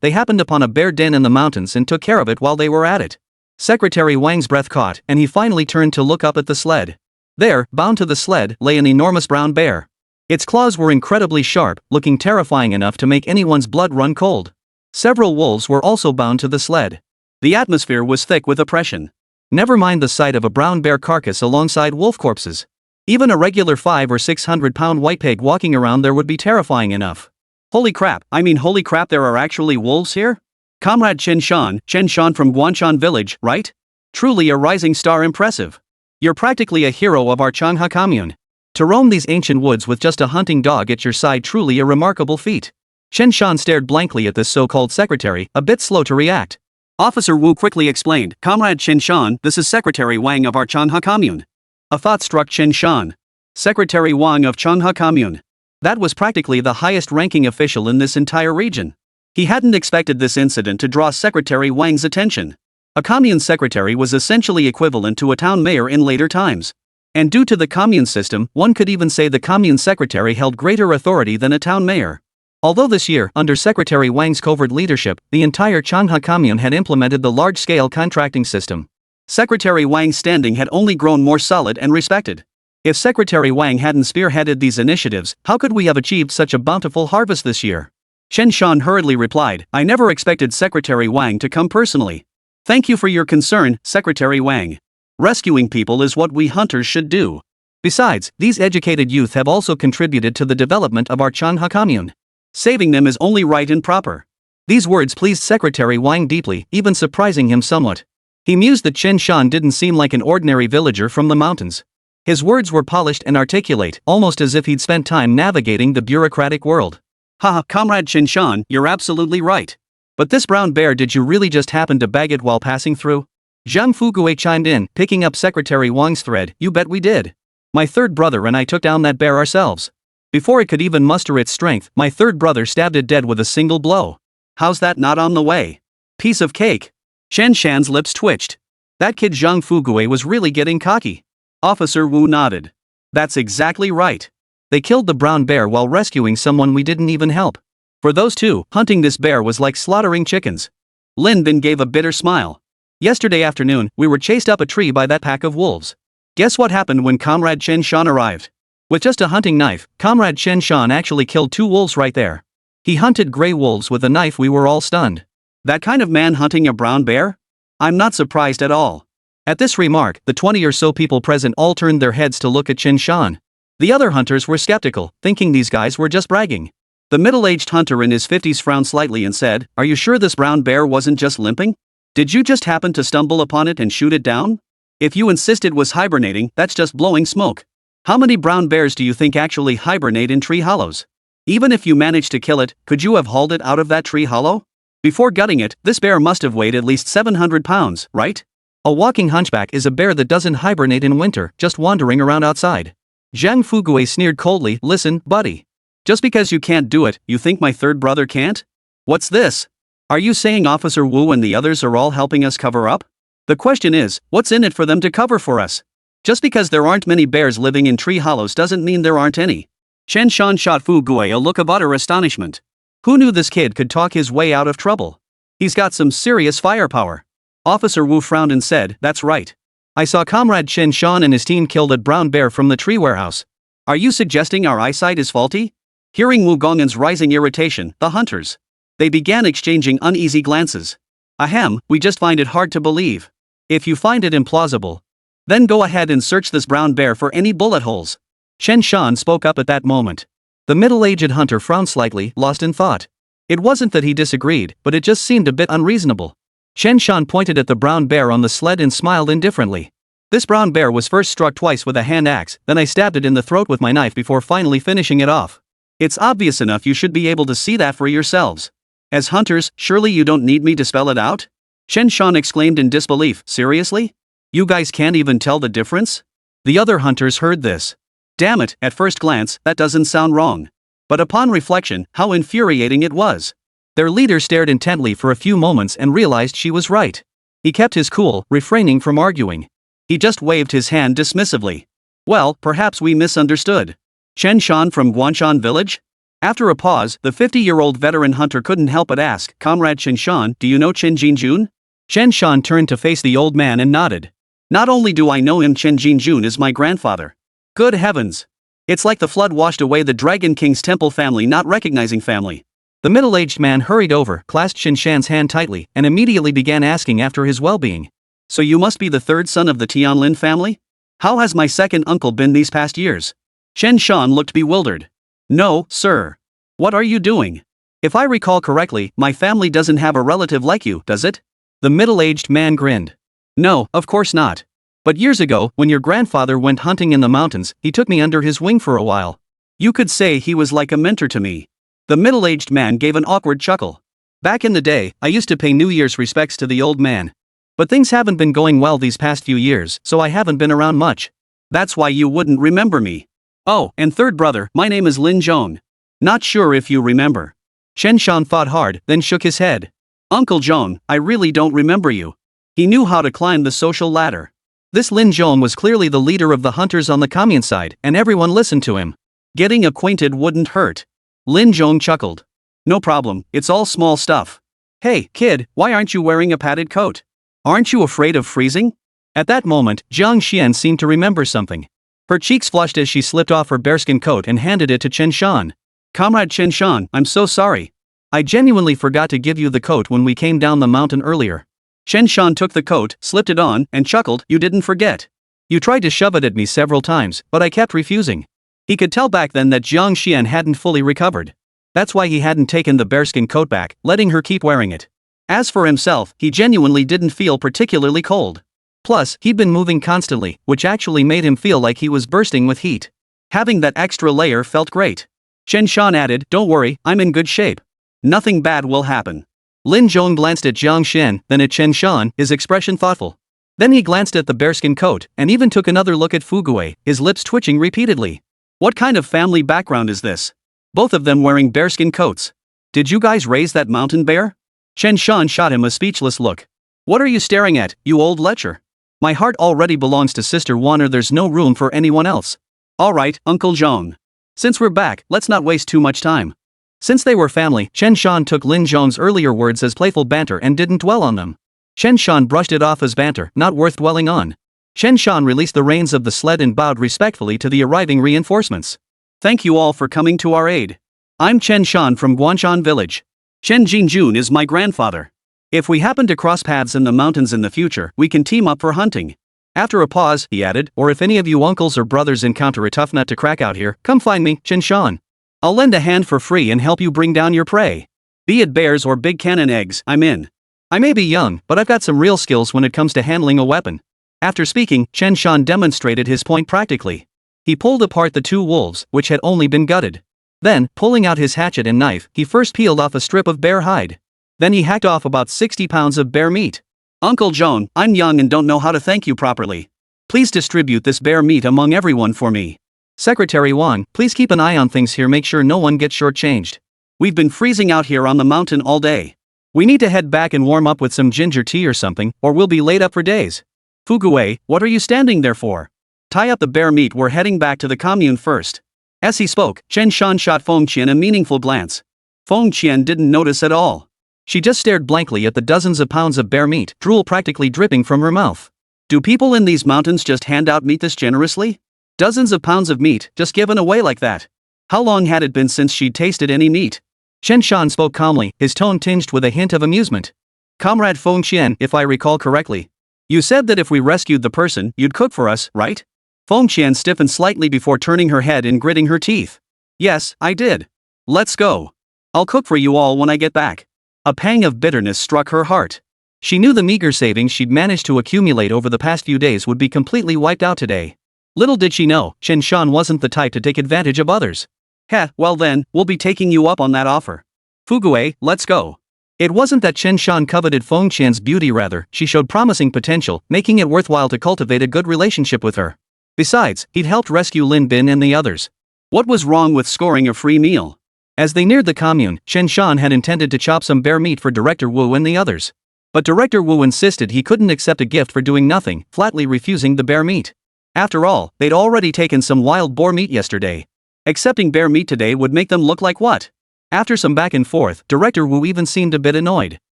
they happened upon a bear den in the mountains and took care of it while they were at it. Secretary Wang's breath caught, and he finally turned to look up at the sled. There, bound to the sled, lay an enormous brown bear. Its claws were incredibly sharp, looking terrifying enough to make anyone's blood run cold. Several wolves were also bound to the sled. The atmosphere was thick with oppression.
Never mind the sight of a brown bear carcass alongside wolf corpses. Even a regular 500 or 600 pound white pig walking around there would be terrifying enough.
Holy crap, there are actually wolves here? Comrade Chen Shan from Guanshan village, right? Truly a rising star, impressive. You're practically a hero of our Changhua commune.
To roam these ancient woods with just a hunting dog at your side, truly a remarkable feat. Chen Shan stared blankly at this so-called secretary, a bit slow to react.
Officer Wu quickly explained, Comrade Chen Shan, this is Secretary Wang of our Changhua commune. A thought struck Chen Shan. Secretary Wang of Changhua commune. That was practically the highest-ranking official in this entire region. He hadn't expected this incident to draw Secretary Wang's attention. A commune secretary was essentially equivalent to a town mayor in later times. And due to the commune system, one could even say the commune secretary held greater authority than a town mayor.
Although this year, under Secretary Wang's covert leadership, the entire Changhua commune had implemented the large-scale contracting system.
Secretary Wang's standing had only grown more solid and respected.
If Secretary Wang hadn't spearheaded these initiatives, how could we have achieved such a bountiful harvest this year?
Chen Shan hurriedly replied, I never expected Secretary Wang to come personally. Thank you for your concern, Secretary Wang. Rescuing people is what we hunters should do.
Besides, these educated youth have also contributed to the development of our Changhua commune.
Saving them is only right and proper.
These words pleased Secretary Wang deeply, even surprising him somewhat. He mused that Chen Shan didn't seem like an ordinary villager from the mountains. His words were polished and articulate, almost as if he'd spent time navigating the bureaucratic world.
Haha, Comrade Chen Shan, you're absolutely right.
But this brown bear, did you really just happen to bag it while passing through? Zhang Fugue chimed in, picking up Secretary Wang's thread, you bet we did. My third brother and I took down that bear ourselves. Before it could even muster its strength, my third brother stabbed it dead with a single blow.
How's that not on the way? Piece of cake. Chen Shan's lips twitched. That kid Zhang Fugue was really getting cocky. Officer Wu nodded. That's exactly right. They killed the brown bear while rescuing someone we didn't even help. For those two, hunting this bear was like slaughtering chickens. Lin Bin gave a bitter smile. Yesterday afternoon, we were chased up a tree by that pack of wolves. Guess what happened when Comrade Chen Shan arrived? With just a hunting knife, Comrade Chen Shan actually killed 2 wolves right there. He hunted gray wolves with a knife. We were all stunned. That kind of man hunting a brown bear? I'm not surprised at all. At this remark, the 20 or so people present all turned their heads to look at Chen Shan. The other hunters were skeptical, thinking these guys were just bragging. The middle-aged hunter in his 50s frowned slightly and said, "Are you sure this brown bear wasn't just limping? Did you just happen to stumble upon it and shoot it down? If you insist it was hibernating, that's just blowing smoke. How many brown bears do you think actually hibernate in tree hollows? Even if you managed to kill it, could you have hauled it out of that tree hollow? Before gutting it, this bear must have weighed at least 700 pounds, right? A walking hunchback is a bear that doesn't hibernate in winter, just wandering around outside." Zhang Fugue sneered coldly. "Listen, buddy. Just because you can't do it, you think my third brother can't? What's this? Are you saying Officer Wu and the others are all helping us cover up? The question is, what's in it for them to cover for us? Just because there aren't many bears living in tree hollows doesn't mean there aren't any." Chen Shan shot Fugue a look of utter astonishment. Who knew this kid could talk his way out of trouble? He's got some serious firepower. Officer Wu frowned and said, "That's right. I saw Comrade Chen Shan and his team kill that brown bear from the tree warehouse. Are you suggesting our eyesight is faulty?" Hearing Wu Gong'an's rising irritation, the hunters. They began exchanging uneasy glances. "Ahem, we just find it hard to believe. If you find it implausible, then go ahead and search this brown bear for any bullet holes." Chen Shan spoke up at that moment. The middle-aged hunter frowned slightly, lost in thought. It wasn't that he disagreed, but it just seemed a bit unreasonable. Chen Shan pointed at the brown bear on the sled and smiled indifferently. "This brown bear was first struck twice with a hand axe, then I stabbed it in the throat with my knife before finally finishing it off. It's obvious enough, you should be able to see that for yourselves. As hunters, surely you don't need me to spell it out?" Chen Shan exclaimed in disbelief. "Seriously? You guys can't even tell the difference?" The other hunters heard this. Damn it, at first glance, that doesn't sound wrong. But upon reflection, how infuriating it was. Their leader stared intently for a few moments and realized she was right. He kept his cool, refraining from arguing. He just waved his hand dismissively. "Well, perhaps we misunderstood. Chen Shan from Guanshan village?" After a pause, the 50-year-old veteran hunter couldn't help but ask, "Comrade Chen Shan, do you know Chen Jinjun?" Chen Shan turned to face the old man and nodded. "Not only do I know him, Chen Jinjun is my grandfather." Good heavens! It's like the flood washed away the Dragon King's temple family, not recognizing family. The middle-aged man hurried over, clasped Chen Shan's hand tightly, and immediately began asking after his well-being. "So you must be the third son of the Tianlin family? How has my second uncle been these past years?" Chen Shan looked bewildered. "No, sir. What are you doing? If I recall correctly, my family doesn't have a relative like you, does it?" The middle-aged man grinned. "No, of course not. But years ago, when your grandfather went hunting in the mountains, he took me under his wing for a while. You could say he was like a mentor to me." The middle-aged man gave an awkward chuckle. "Back in the day, I used to pay New Year's respects to the old man. But things haven't been going well these past few years, so I haven't been around much. That's why you wouldn't remember me. Oh, and third brother, my name is Lin Zhong. Not sure if you remember." Chen Shan thought hard, then shook his head. "Uncle Zhong, I really don't remember you." He knew how to climb the social ladder. This Lin Zhong was clearly the leader of the hunters on the commune side, and everyone listened to him. Getting acquainted wouldn't hurt. Lin Zhong chuckled. "No problem, it's all small stuff. Hey, kid, why aren't you wearing a padded coat? Aren't you afraid of freezing?" At that moment, Zhang Xian seemed to remember something. Her cheeks flushed as she slipped off her bearskin coat and handed it to Chen Shan. "Comrade Chen Shan, I'm so sorry. I genuinely forgot to give you the coat when we came down the mountain earlier." Chen Shan took the coat, slipped it on, and chuckled. "You didn't forget. You tried to shove it at me several times, but I kept refusing." He could tell back then that Zhang Xian hadn't fully recovered. That's why he hadn't taken the bearskin coat back, letting her keep wearing it. As for himself, he genuinely didn't feel particularly cold. Plus, he'd been moving constantly, which actually made him feel like he was bursting with heat. Having that extra layer felt great. Chen Shan added, "Don't worry, I'm in good shape. Nothing bad will happen." Lin Zhong glanced at Zhang Xian, then at Chen Shan, his expression thoughtful. Then he glanced at the bearskin coat, and even took another look at Fugue, his lips twitching repeatedly. What kind of family background is this? Both of them wearing bearskin coats. Did you guys raise that mountain bear? Chen Shan shot him a speechless look. What are you staring at, you old lecher? My heart already belongs to Sister Wan'er, there's no room for anyone else. Alright, Uncle Zhang. Since we're back, let's not waste too much time.
Since they were family, Chen Shan took Lin Zhong's earlier words as playful banter and didn't dwell on them. Chen Shan brushed it off as banter, not worth dwelling on. Chen Shan released the reins of the sled and bowed respectfully to the arriving reinforcements.
Thank you all for coming to our aid. I'm Chen Shan from Guanshan village. Chen Jinjun is my grandfather. If we happen to cross paths in the mountains in the future, we can team up for hunting.
After a pause, he added, or if any of you uncles or brothers encounter a tough nut to crack out here, come find me, Chen Shan. I'll lend a hand for free and help you bring down your prey.
Be it bears or big cannon eggs, I'm in.
I may be young, but I've got some real skills when it comes to handling a weapon. After speaking, Chen Shan demonstrated his point practically. He pulled apart the two wolves, which had only been gutted. Then, pulling out his hatchet and knife, he first peeled off a strip of bear hide. Then he hacked off about 60 pounds of bear meat.
Uncle Zhang, I'm young and don't know how to thank you properly. Please distribute this bear meat among everyone for me.
Secretary Wang, please keep an eye on things here, make sure no one gets shortchanged.
We've been freezing out here on the mountain all day.
We need to head back and warm up with some ginger tea or something, or we'll be laid up for days.
Fuguwei, what are you standing there for? Tie up the bear meat, we're heading back to the commune first. As he spoke, Chen Shan shot Feng Qian a meaningful glance. Feng Qian didn't notice at all.
She just stared blankly at the dozens of pounds of bear meat, drool practically dripping from her mouth.
Do people in these mountains just hand out meat this generously? Dozens of pounds of meat, just given away like that. How long had it been since she'd tasted any meat?
Chen Shan spoke calmly, his tone tinged with a hint of amusement.
Comrade Feng Qian, if I recall correctly, you said that if we rescued the person, you'd cook for us, right? Feng Qian stiffened slightly before turning her head and gritting her teeth. Yes, I did. Let's go. I'll cook for you all when I get back. A pang of bitterness struck her heart.
She knew the meager savings she'd managed to accumulate over the past few days would be completely wiped out today. Little did she know, Chen Shan wasn't the type to take advantage of others.
Heh, well then, we'll be taking you up on that offer. Fuguwei, let's go.
It wasn't that Chen Shan coveted Feng Qian's beauty, rather, she showed promising potential, making it worthwhile to cultivate a good relationship with her. Besides, he'd helped rescue Lin Bin and the others.
What was wrong with scoring a free meal?
As they neared the commune, Chen Shan had intended to chop some bear meat for Director Wu and the others. But Director Wu insisted he couldn't accept a gift for doing nothing, flatly refusing the bear meat. After all, they'd already taken some wild boar meat yesterday. Accepting bear meat today would make them look like what? After some back and forth, Director Wu even seemed a bit annoyed.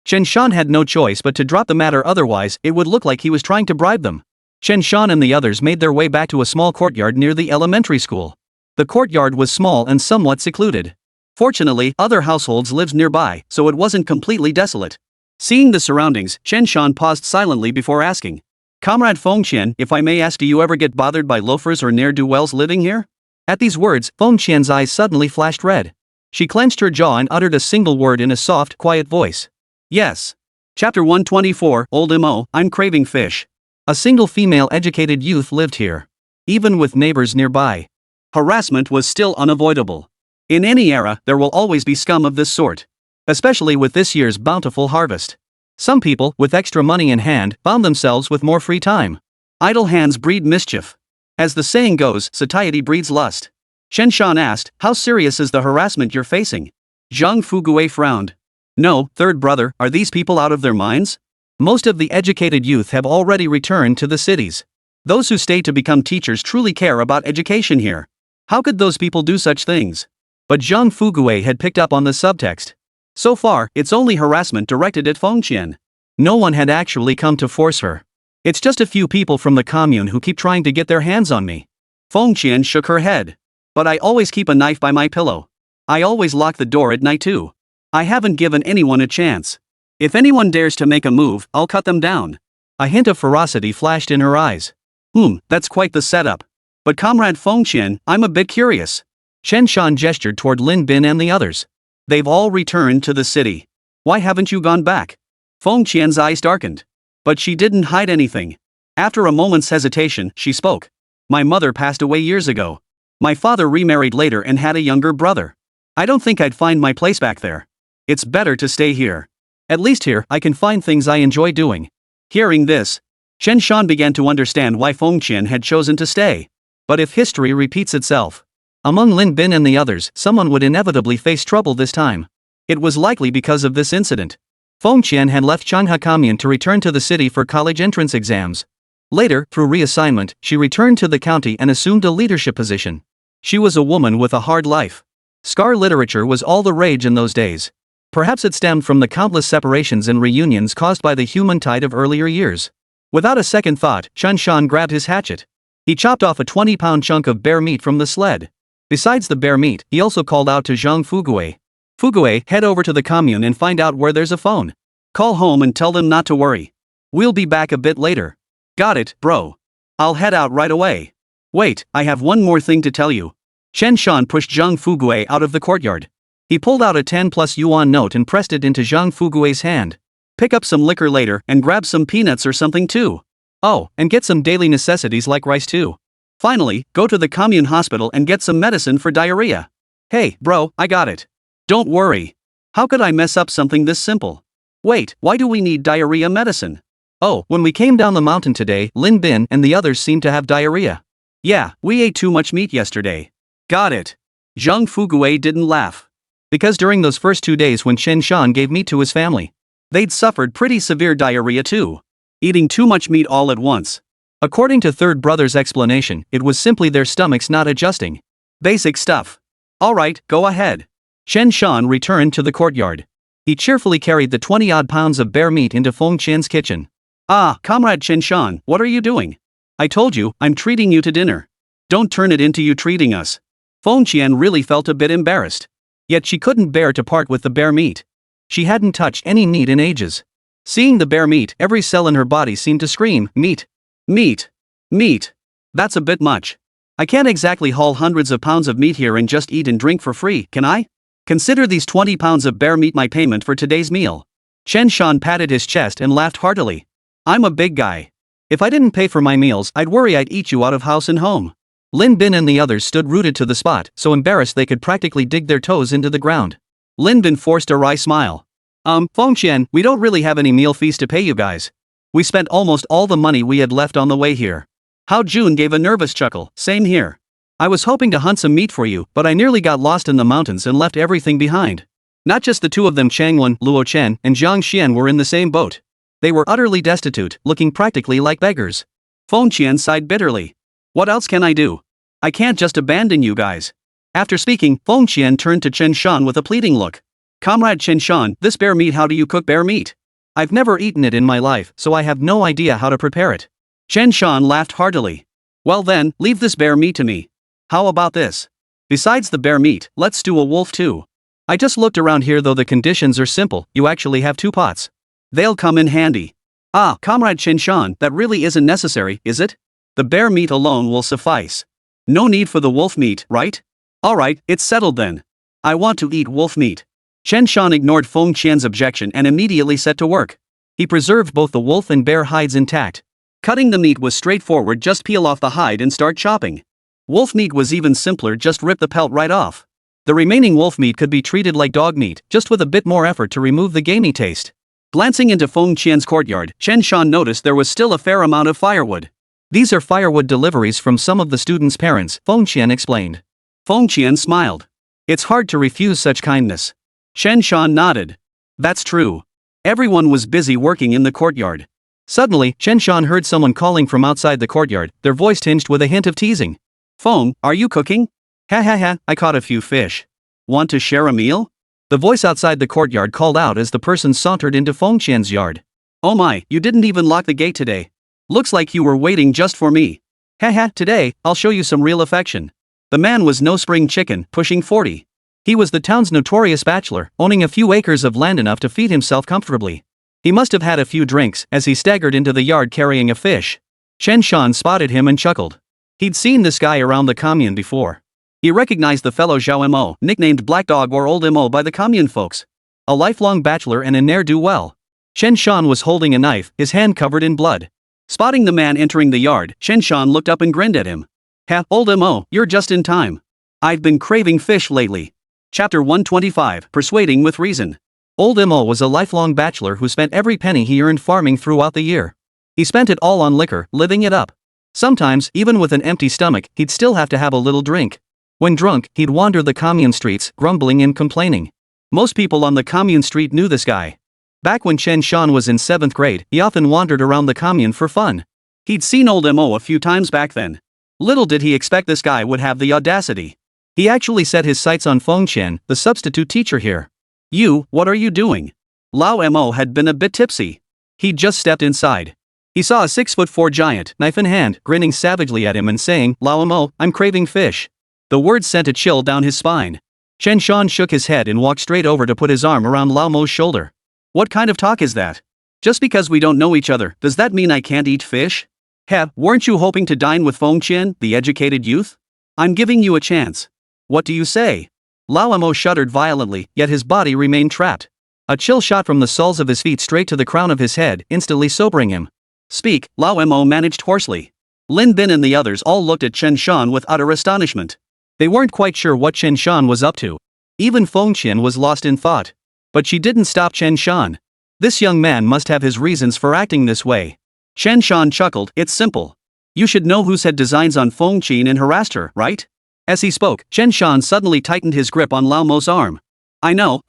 Chen Shan had no choice but to drop the matter, otherwise it would look like he was trying to bribe them. Chen Shan and the others made their way back to a small courtyard near the elementary school. The courtyard was small and somewhat secluded. Fortunately, other households lived nearby, so it wasn't completely desolate. Seeing the surroundings, Chen Shan paused silently before asking, Comrade Feng Qian, if I may ask, do you ever get bothered by loafers or ne'er-do-wells living here? At these words, Feng Qian's eyes suddenly flashed red. She clenched her jaw and uttered a single word in a soft, quiet voice. Yes. Chapter 124, Old Mo, I'm craving fish. A single female educated youth lived here. Even with neighbors nearby, harassment was still unavoidable. In any era, there will always be scum of this sort. Especially with this year's bountiful harvest. Some people, with extra money in hand, found themselves with more free time. Idle hands breed mischief. As the saying goes, satiety breeds lust. Chen Shan asked, how serious is the harassment you're facing? Zhang Fuguwei frowned. No, third brother, are these people out of their minds? Most of the educated youth have already returned to the cities. Those who stay to become teachers truly care about education here. How could those people do such things? But Zhang Fuguwei had picked up on the subtext. So far, it's only harassment directed at Feng Qian. No one had actually come to force her. It's just a few people from the commune who keep trying to get their hands on me. Feng Qian shook her head. But I always keep a knife by my pillow. I always lock the door at night too. I haven't given anyone a chance. If anyone dares to make a move, I'll cut them down. A hint of ferocity flashed in her eyes. That's quite the setup. But Comrade Feng Qian, I'm a bit curious. Chen Shan gestured toward Lin Bin and the others. They've all returned to the city. Why haven't you gone back? Feng Qian's eyes darkened. But she didn't hide anything. After a moment's hesitation, she spoke. My mother passed away years ago. My father remarried later and had a younger brother. I don't think I'd find my place back there. It's better to stay here. At least here, I can find things I enjoy doing. Hearing this, Chen Shan began to understand why Feng Qian had chosen to stay. But if history repeats itself, among Lin Bin and the others, someone would inevitably face trouble this time. It was likely because of this incident. Feng Qian had left Changhua Commune to return to the city for college entrance exams. Later, through reassignment, she returned to the county and assumed a leadership position. She was a woman with a hard life. Scar literature was all the rage in those days. Perhaps it stemmed from the countless separations and reunions caused by the human tide of earlier years. Without a second thought, Chen Shan grabbed his hatchet. He chopped off a 20-pound chunk of bear meat from the sled. Besides the bear meat, he also called out to Zhang Fuguei. Fuguei, head over to the commune and find out where there's a phone. Call home and tell them not to worry. We'll be back a bit later. Got it, bro. I'll head out right away. Wait, I have one more thing to tell you. Chen Shan pushed Zhang Fuguei out of the courtyard. He pulled out a 10+ yuan note and pressed it into Zhang Fuguei's hand. Pick up some liquor later and grab some peanuts or something too. Oh, and get some daily necessities like rice too. Finally, go to the commune hospital and get some medicine for diarrhea. Hey, bro, I got it. Don't worry. How could I mess up something this simple? Wait, why do we need diarrhea medicine? Oh, when we came down the mountain today, Lin Bin and the others seemed to have diarrhea. Yeah, we ate too much meat yesterday. Got it. Zhang Fuguei didn't laugh. Because during those first 2 days when Chen Shan gave meat to his family, they'd suffered pretty severe diarrhea too. Eating too much meat all at once. According to third brother's explanation, it was simply their stomachs not adjusting. Basic stuff. Alright, go ahead. Chen Shan returned to the courtyard. He cheerfully carried the 20-odd pounds of bear meat into Feng Qian's kitchen. Ah, Comrade Chen Shan, what are you doing? I told you, I'm treating you to dinner. Don't turn it into you treating us. Feng Qian really felt a bit embarrassed. Yet she couldn't bear to part with the bear meat. She hadn't touched any meat in ages. Seeing the bear meat, every cell in her body seemed to scream, meat. Meat. Meat. That's a bit much. I can't exactly haul hundreds of pounds of meat here and just eat and drink for free, can I? Consider these 20 pounds of bear meat my payment for today's meal. Chen Shan patted his chest and laughed heartily. I'm a big guy. If I didn't pay for my meals, I'd worry I'd eat you out of house and home. Lin Bin and the others stood rooted to the spot, so embarrassed they could practically dig their toes into the ground. Lin Bin forced a wry smile. Feng Qian, we don't really have any meal fees to pay you guys. We spent almost all the money we had left on the way here. Hao Jun gave a nervous chuckle, same here. I was hoping to hunt some meat for you, but I nearly got lost in the mountains and left everything behind. Not just the two of them, Changwen, Luo Chen, and Zhang Xian were in the same boat. They were utterly destitute, looking practically like beggars. Feng Qian sighed bitterly. What else can I do? I can't just abandon you guys. After speaking, Feng Qian turned to Chen Shan with a pleading look. Comrade Chen Shan, this bear meat, how do you cook bear meat? I've never eaten it in my life, so I have no idea how to prepare it. Chen Shan laughed heartily. Well then, leave this bear meat to me. How about this? Besides the bear meat, let's do a wolf too. I just looked around here, though the conditions are simple, you actually have 2 pots. They'll come in handy. Ah, Comrade Chen Shan, that really isn't necessary, is it? The bear meat alone will suffice. No need for the wolf meat, right? Alright, it's settled then. I want to eat wolf meat. Chen Shan ignored Feng Qian's objection and immediately set to work. He preserved both the wolf and bear hides intact. Cutting the meat was straightforward, just peel off the hide and start chopping. Wolf meat was even simpler, just rip the pelt right off. The remaining wolf meat could be treated like dog meat, just with a bit more effort to remove the gamey taste. Glancing into Feng Qian's courtyard, Chen Shan noticed there was still a fair amount of firewood. These are firewood deliveries from some of the students' parents, Feng Qian explained. Feng Qian smiled. It's hard to refuse such kindness. Chen Shan nodded. That's true. Everyone was busy working in the courtyard. Suddenly, Chen Shan heard someone calling from outside the courtyard, their voice tinged with a hint of teasing. Feng, are you cooking? Ha ha ha, I caught a few fish. Want to share a meal? The voice outside the courtyard called out as the person sauntered into Feng Qian's yard. Oh my, you didn't even lock the gate today. Looks like you were waiting just for me. Ha ha, today, I'll show you some real affection. The man was no spring chicken, pushing 40. He was the town's notorious bachelor, owning a few acres of land enough to feed himself comfortably. He must have had a few drinks as he staggered into the yard carrying a fish. Chen Shan spotted him and chuckled. He'd seen this guy around the commune before. He recognized the fellow Zhao Mo, nicknamed Black Dog or Old Mo by the commune folks. A lifelong bachelor and a ne'er-do-well. Chen Shan was holding a knife, his hand covered in blood. Spotting the man entering the yard, Chen Shan looked up and grinned at him. Ha, Old Mo, you're just in time. I've been craving fish lately. Chapter 125, Persuading with Reason. Old Mo was a lifelong bachelor who spent every penny he earned farming throughout the year. He spent it all on liquor, living it up. Sometimes, even with an empty stomach, he'd still have to have a little drink. When drunk, he'd wander the commune streets, grumbling and complaining. Most people on the commune street knew this guy. Back when Chen Shan was in 7th grade, he often wandered around the commune for fun.
He'd seen old Mo a few times back then. Little did he expect this guy would have the audacity.
He actually set his sights on Feng Qian, the substitute teacher here.
You, what are you doing? Lao Mo had been a bit tipsy. He'd just stepped inside. He saw a 6'4" giant, knife in hand, grinning savagely at him and saying, "Lao Mo, I'm craving fish." The words sent a chill down his spine. Chen Shan shook his head and walked straight over to put his arm around Lao Mo's shoulder. What kind of talk is that? Just because we don't know each other, does that mean I can't eat fish? Heh, weren't you hoping to dine with Feng Qian, the educated youth? I'm giving you a chance. What do you say?
Lao Mo shuddered violently, yet his body remained trapped. A chill shot from the soles of his feet straight to the crown of his head, instantly sobering him.
Speak, Lao Mo managed hoarsely. Lin Bin and the others all looked at Chen Shan with utter astonishment.
They weren't quite sure what Chen Shan was up to. Even Feng Qian was lost in thought. But she didn't stop Chen Shan. This young man must have his reasons for acting this way.
Chen Shan chuckled, it's simple. You should know who set designs on Feng Qian and harassed her, right?
As he spoke, Chen Shan suddenly tightened his grip on Lao Mo's arm.
I know.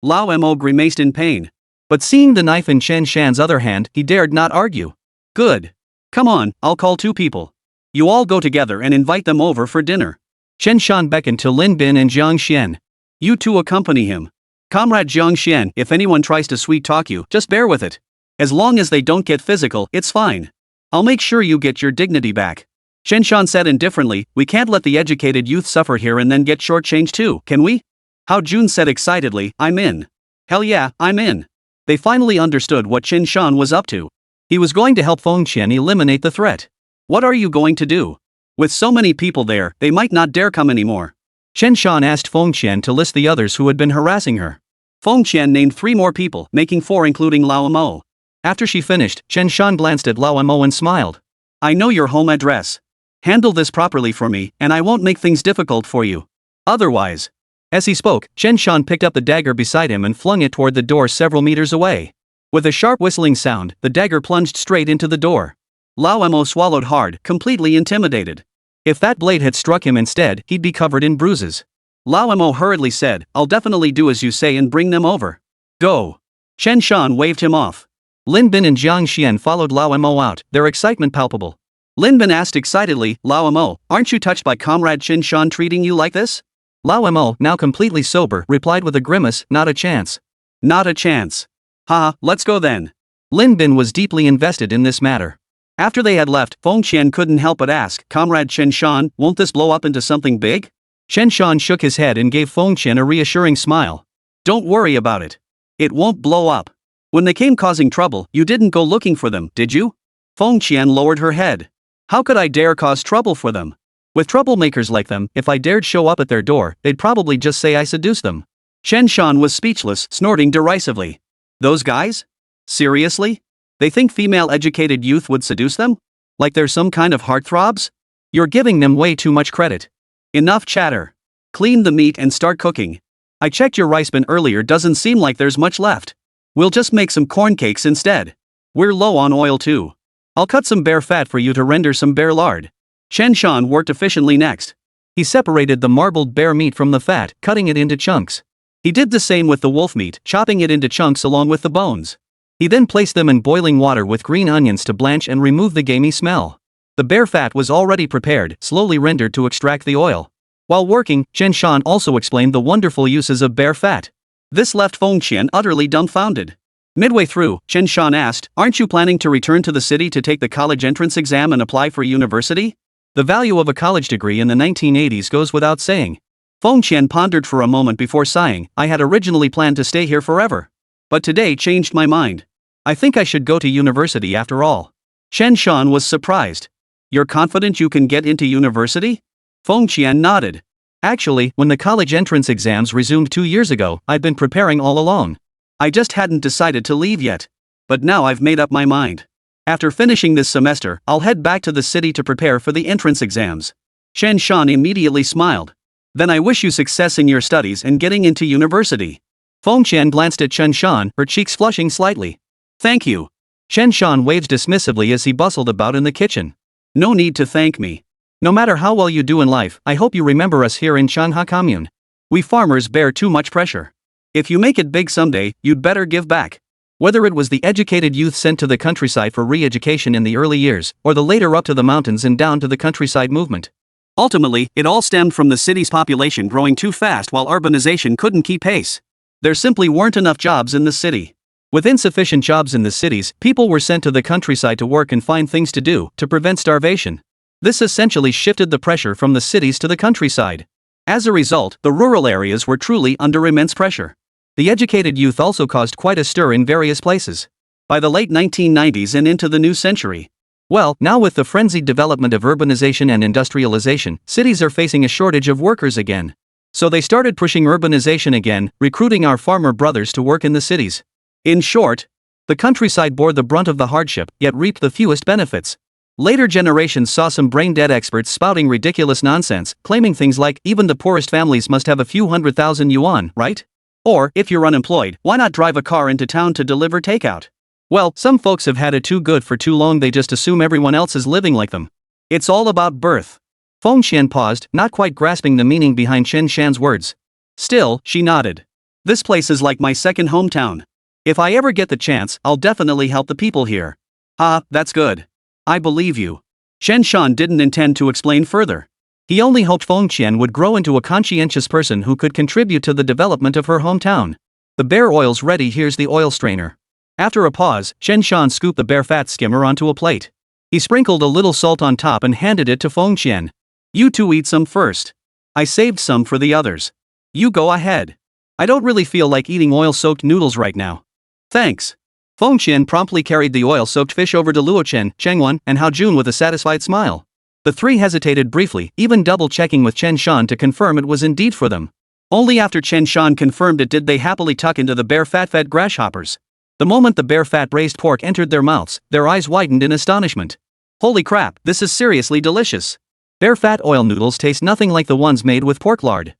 Lao Mo grimaced in pain.
But seeing the knife in Chen Shan's other hand, he dared not argue.
Good. Come on, I'll call 2 people. You all go together and invite them over for dinner.
Chen Shan beckoned to Lin Bin and Zhang Xian.
You 2 accompany him. Comrade Zhang Xian, if anyone tries to sweet-talk you, just bear with it. As long as they don't get physical, it's fine. I'll make sure you get your dignity back. Chen Shan said indifferently, we can't let the educated youth suffer here and then get shortchanged too, can we? Hao Jun said excitedly, I'm in. Hell yeah, I'm in. They finally understood what Chen Shan was up to.
He was going to help Feng Qian eliminate the threat.
What are you going to do? With so many people there, they might not dare come anymore.
Chen Shan asked Feng Qian to list the others who had been harassing her.
Feng Qian named 3 more people, making 4 including Lao Mo.
After she finished, Chen Shan glanced at Lao Mo and smiled.
I know your home address. Handle this properly for me, and I won't make things difficult for you. Otherwise.
As he spoke, Chen Shan picked up the dagger beside him and flung it toward the door several meters away. With a sharp whistling sound, the dagger plunged straight into the door.
Lao Mo swallowed hard, completely intimidated.
If that blade had struck him instead, he'd be covered in bruises.
Lao Mo hurriedly said, I'll definitely do as you say and bring them over. Go. Chen Shan waved him off.
Lin Bin and Zhang Xian followed Lao Mo out, their excitement palpable.
Lin Bin asked excitedly, Lao Mo, aren't you touched by Comrade Chen Shan treating you like this?
Lao Mo, now completely sober, replied with a grimace, not a chance.
Not a chance. Ha, let's go then.
Lin Bin was deeply invested in this matter.
After they had left, Feng Qian couldn't help but ask, Comrade Chen Shan, won't this blow up into something big?
Chen Shan shook his head and gave Feng Qian a reassuring smile.
Don't worry about it. It won't blow up. When they came causing trouble, you didn't go looking for them, did you? Feng Qian lowered her head. How could I dare cause trouble for them?
With troublemakers like them, if I dared show up at their door, they'd probably just say I seduced them.
Chen Shan was speechless, snorting derisively. Those guys? Seriously? They think female educated youth would seduce them? Like they're some kind of heartthrobs?
You're giving them way too much credit.
Enough chatter. Clean the meat and start cooking. I checked your rice bin earlier, doesn't seem like there's much left. We'll just make some corn cakes instead. We're low on oil too. I'll cut some bear fat for you to render some bear lard. Chen Shan worked efficiently next.
He separated the marbled bear meat from the fat, cutting it into chunks. He did the same with the wolf meat, chopping it into chunks along with the bones. He then placed them in boiling water with green onions to blanch and remove the gamey smell. The bear fat was already prepared, slowly rendered to extract the oil. While working, Chen Shan also explained the wonderful uses of bear fat. This left Feng Qian utterly dumbfounded. Midway through, Chen Shan asked, aren't you planning to return to the city to take the college entrance exam and apply for university? The value of a college degree in the 1980s goes without saying. Feng Qian pondered for a moment before sighing, I had originally planned to stay here forever. But today changed my mind. I think I should go to university after all. Chen Shan was surprised. You're confident you can get into university? Feng Qian nodded. Actually, when the college entrance exams resumed 2 years ago, I'd been preparing all along. I just hadn't decided to leave yet. But now I've made up my mind. After finishing this semester, I'll head back to the city to prepare for the entrance exams. Chen Shan immediately smiled. Then I wish you success in your studies and getting into university. Feng Qian glanced at Chen Shan, her cheeks flushing slightly. Thank you. Chen Shan waved dismissively as he bustled about in the kitchen. No need to thank me. No matter how well you do in life, I hope you remember us here in Chanha Commune. We farmers bear too much pressure. If you make it big someday, you'd better give back. Whether it was the educated youth sent to the countryside for re-education in the early years, or the later up to the mountains and down to the countryside movement.
Ultimately, it all stemmed from the city's population growing too fast while urbanization couldn't keep pace. There simply weren't enough jobs in the city.
With insufficient jobs in the cities, people were sent to the countryside to work and find things to do, to prevent starvation. This essentially shifted the pressure from the cities to the countryside. As a result, the rural areas were truly under immense pressure. The educated youth also caused quite a stir in various places. By the late 1990s and into the new century. Well, now with the frenzied development of urbanization and industrialization, cities are facing a shortage of workers again. So they started pushing urbanization again, recruiting our farmer brothers to work in the cities. In short, the countryside bore the brunt of the hardship, yet reaped the fewest benefits. Later generations saw some brain-dead experts spouting ridiculous nonsense, claiming things like, even the poorest families must have a few 100,000 yuan, right? Or, if you're unemployed, why not drive a car into town to deliver takeout? Well, some folks have had it too good for too long, they just assume everyone else is living like them. It's all about birth. Feng Xian paused, not quite grasping the meaning behind Chen Shan's words. Still, she nodded.
This place is like my second hometown. If I ever get the chance, I'll definitely help the people here. Ah, that's good. I believe you. Chen Shan didn't intend to explain further.
He only hoped Feng Qian would grow into a conscientious person who could contribute to the development of her hometown. The bear oil's ready, here's the oil strainer. After a pause, Chen Shan scooped the bear fat skimmer onto a plate. He sprinkled a little salt on top and handed it to Feng Qian. You two eat some first. I saved some for the others. You go ahead. I don't really feel like eating oil-soaked noodles right now. Thanks. Feng Qian promptly carried the oil-soaked fish over to Luo Chen, Chengwan, and Hao Jun with a satisfied smile. The three hesitated briefly, even double-checking with Chen Shan to confirm it was indeed for them. Only after Chen Shan confirmed it did they happily tuck into the bear fat-fed grasshoppers. The moment the bear fat braised pork entered their mouths, their eyes widened in astonishment. Holy crap, this is seriously delicious. Bear fat oil noodles taste nothing like the ones made with pork lard.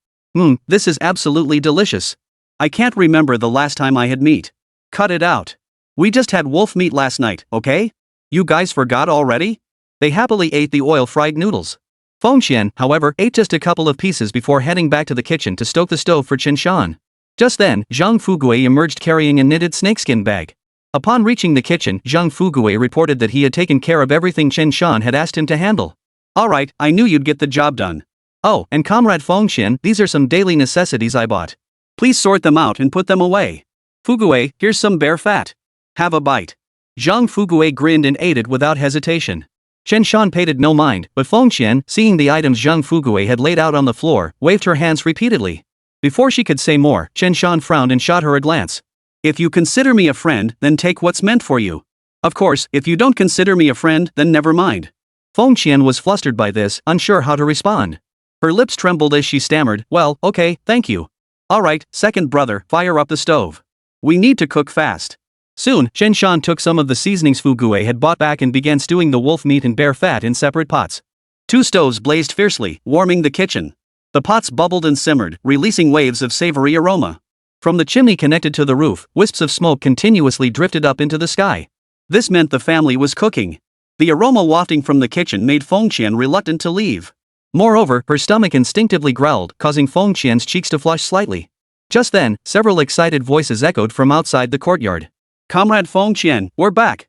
This is absolutely delicious. I can't remember the last time I had meat. Cut it out. We just had wolf meat last night, okay? You guys forgot already? They happily ate the oil-fried noodles. Feng Qian, however, ate just a couple of pieces before heading back to the kitchen to stoke the stove for Chen Shan. Just then, Zhang Fugui emerged carrying a knitted snakeskin bag. Upon reaching the kitchen, Zhang Fugui reported that he had taken care of everything Chen Shan had asked him to handle. Alright, I knew you'd get the job done. Oh, and Comrade Feng Qian, these are some daily necessities I bought. Please sort them out and put them away. Fugui, here's some bear fat. Have a bite. Zhang Fugui grinned and ate it without hesitation. Chen Shan paid it no mind, but Feng Qian, seeing the items Zhang Fugui had laid out on the floor, waved her hands repeatedly. Before she could say more, Chen Shan frowned and shot her a glance. If you consider me a friend, then take what's meant for you. Of course, if you don't consider me a friend, then never mind. Feng Qian was flustered by this, unsure how to respond. Her lips trembled as she stammered, well, okay, thank you. Alright, second brother, fire up the stove. We need to cook fast. Soon, Chen Shan took some of the seasonings Fugui had bought back and began stewing the wolf meat and bear fat in separate pots. Two stoves blazed fiercely, warming the kitchen. The pots bubbled and simmered, releasing waves of savory aroma. From the chimney connected to the roof, wisps of smoke continuously drifted up into the sky. This meant the family was cooking. The aroma wafting from the kitchen made Feng Qian reluctant to leave. Moreover, her stomach instinctively growled, causing Feng Qian's cheeks to flush slightly. Just then, several excited voices echoed from outside the courtyard. Comrade Feng Qian, we're back.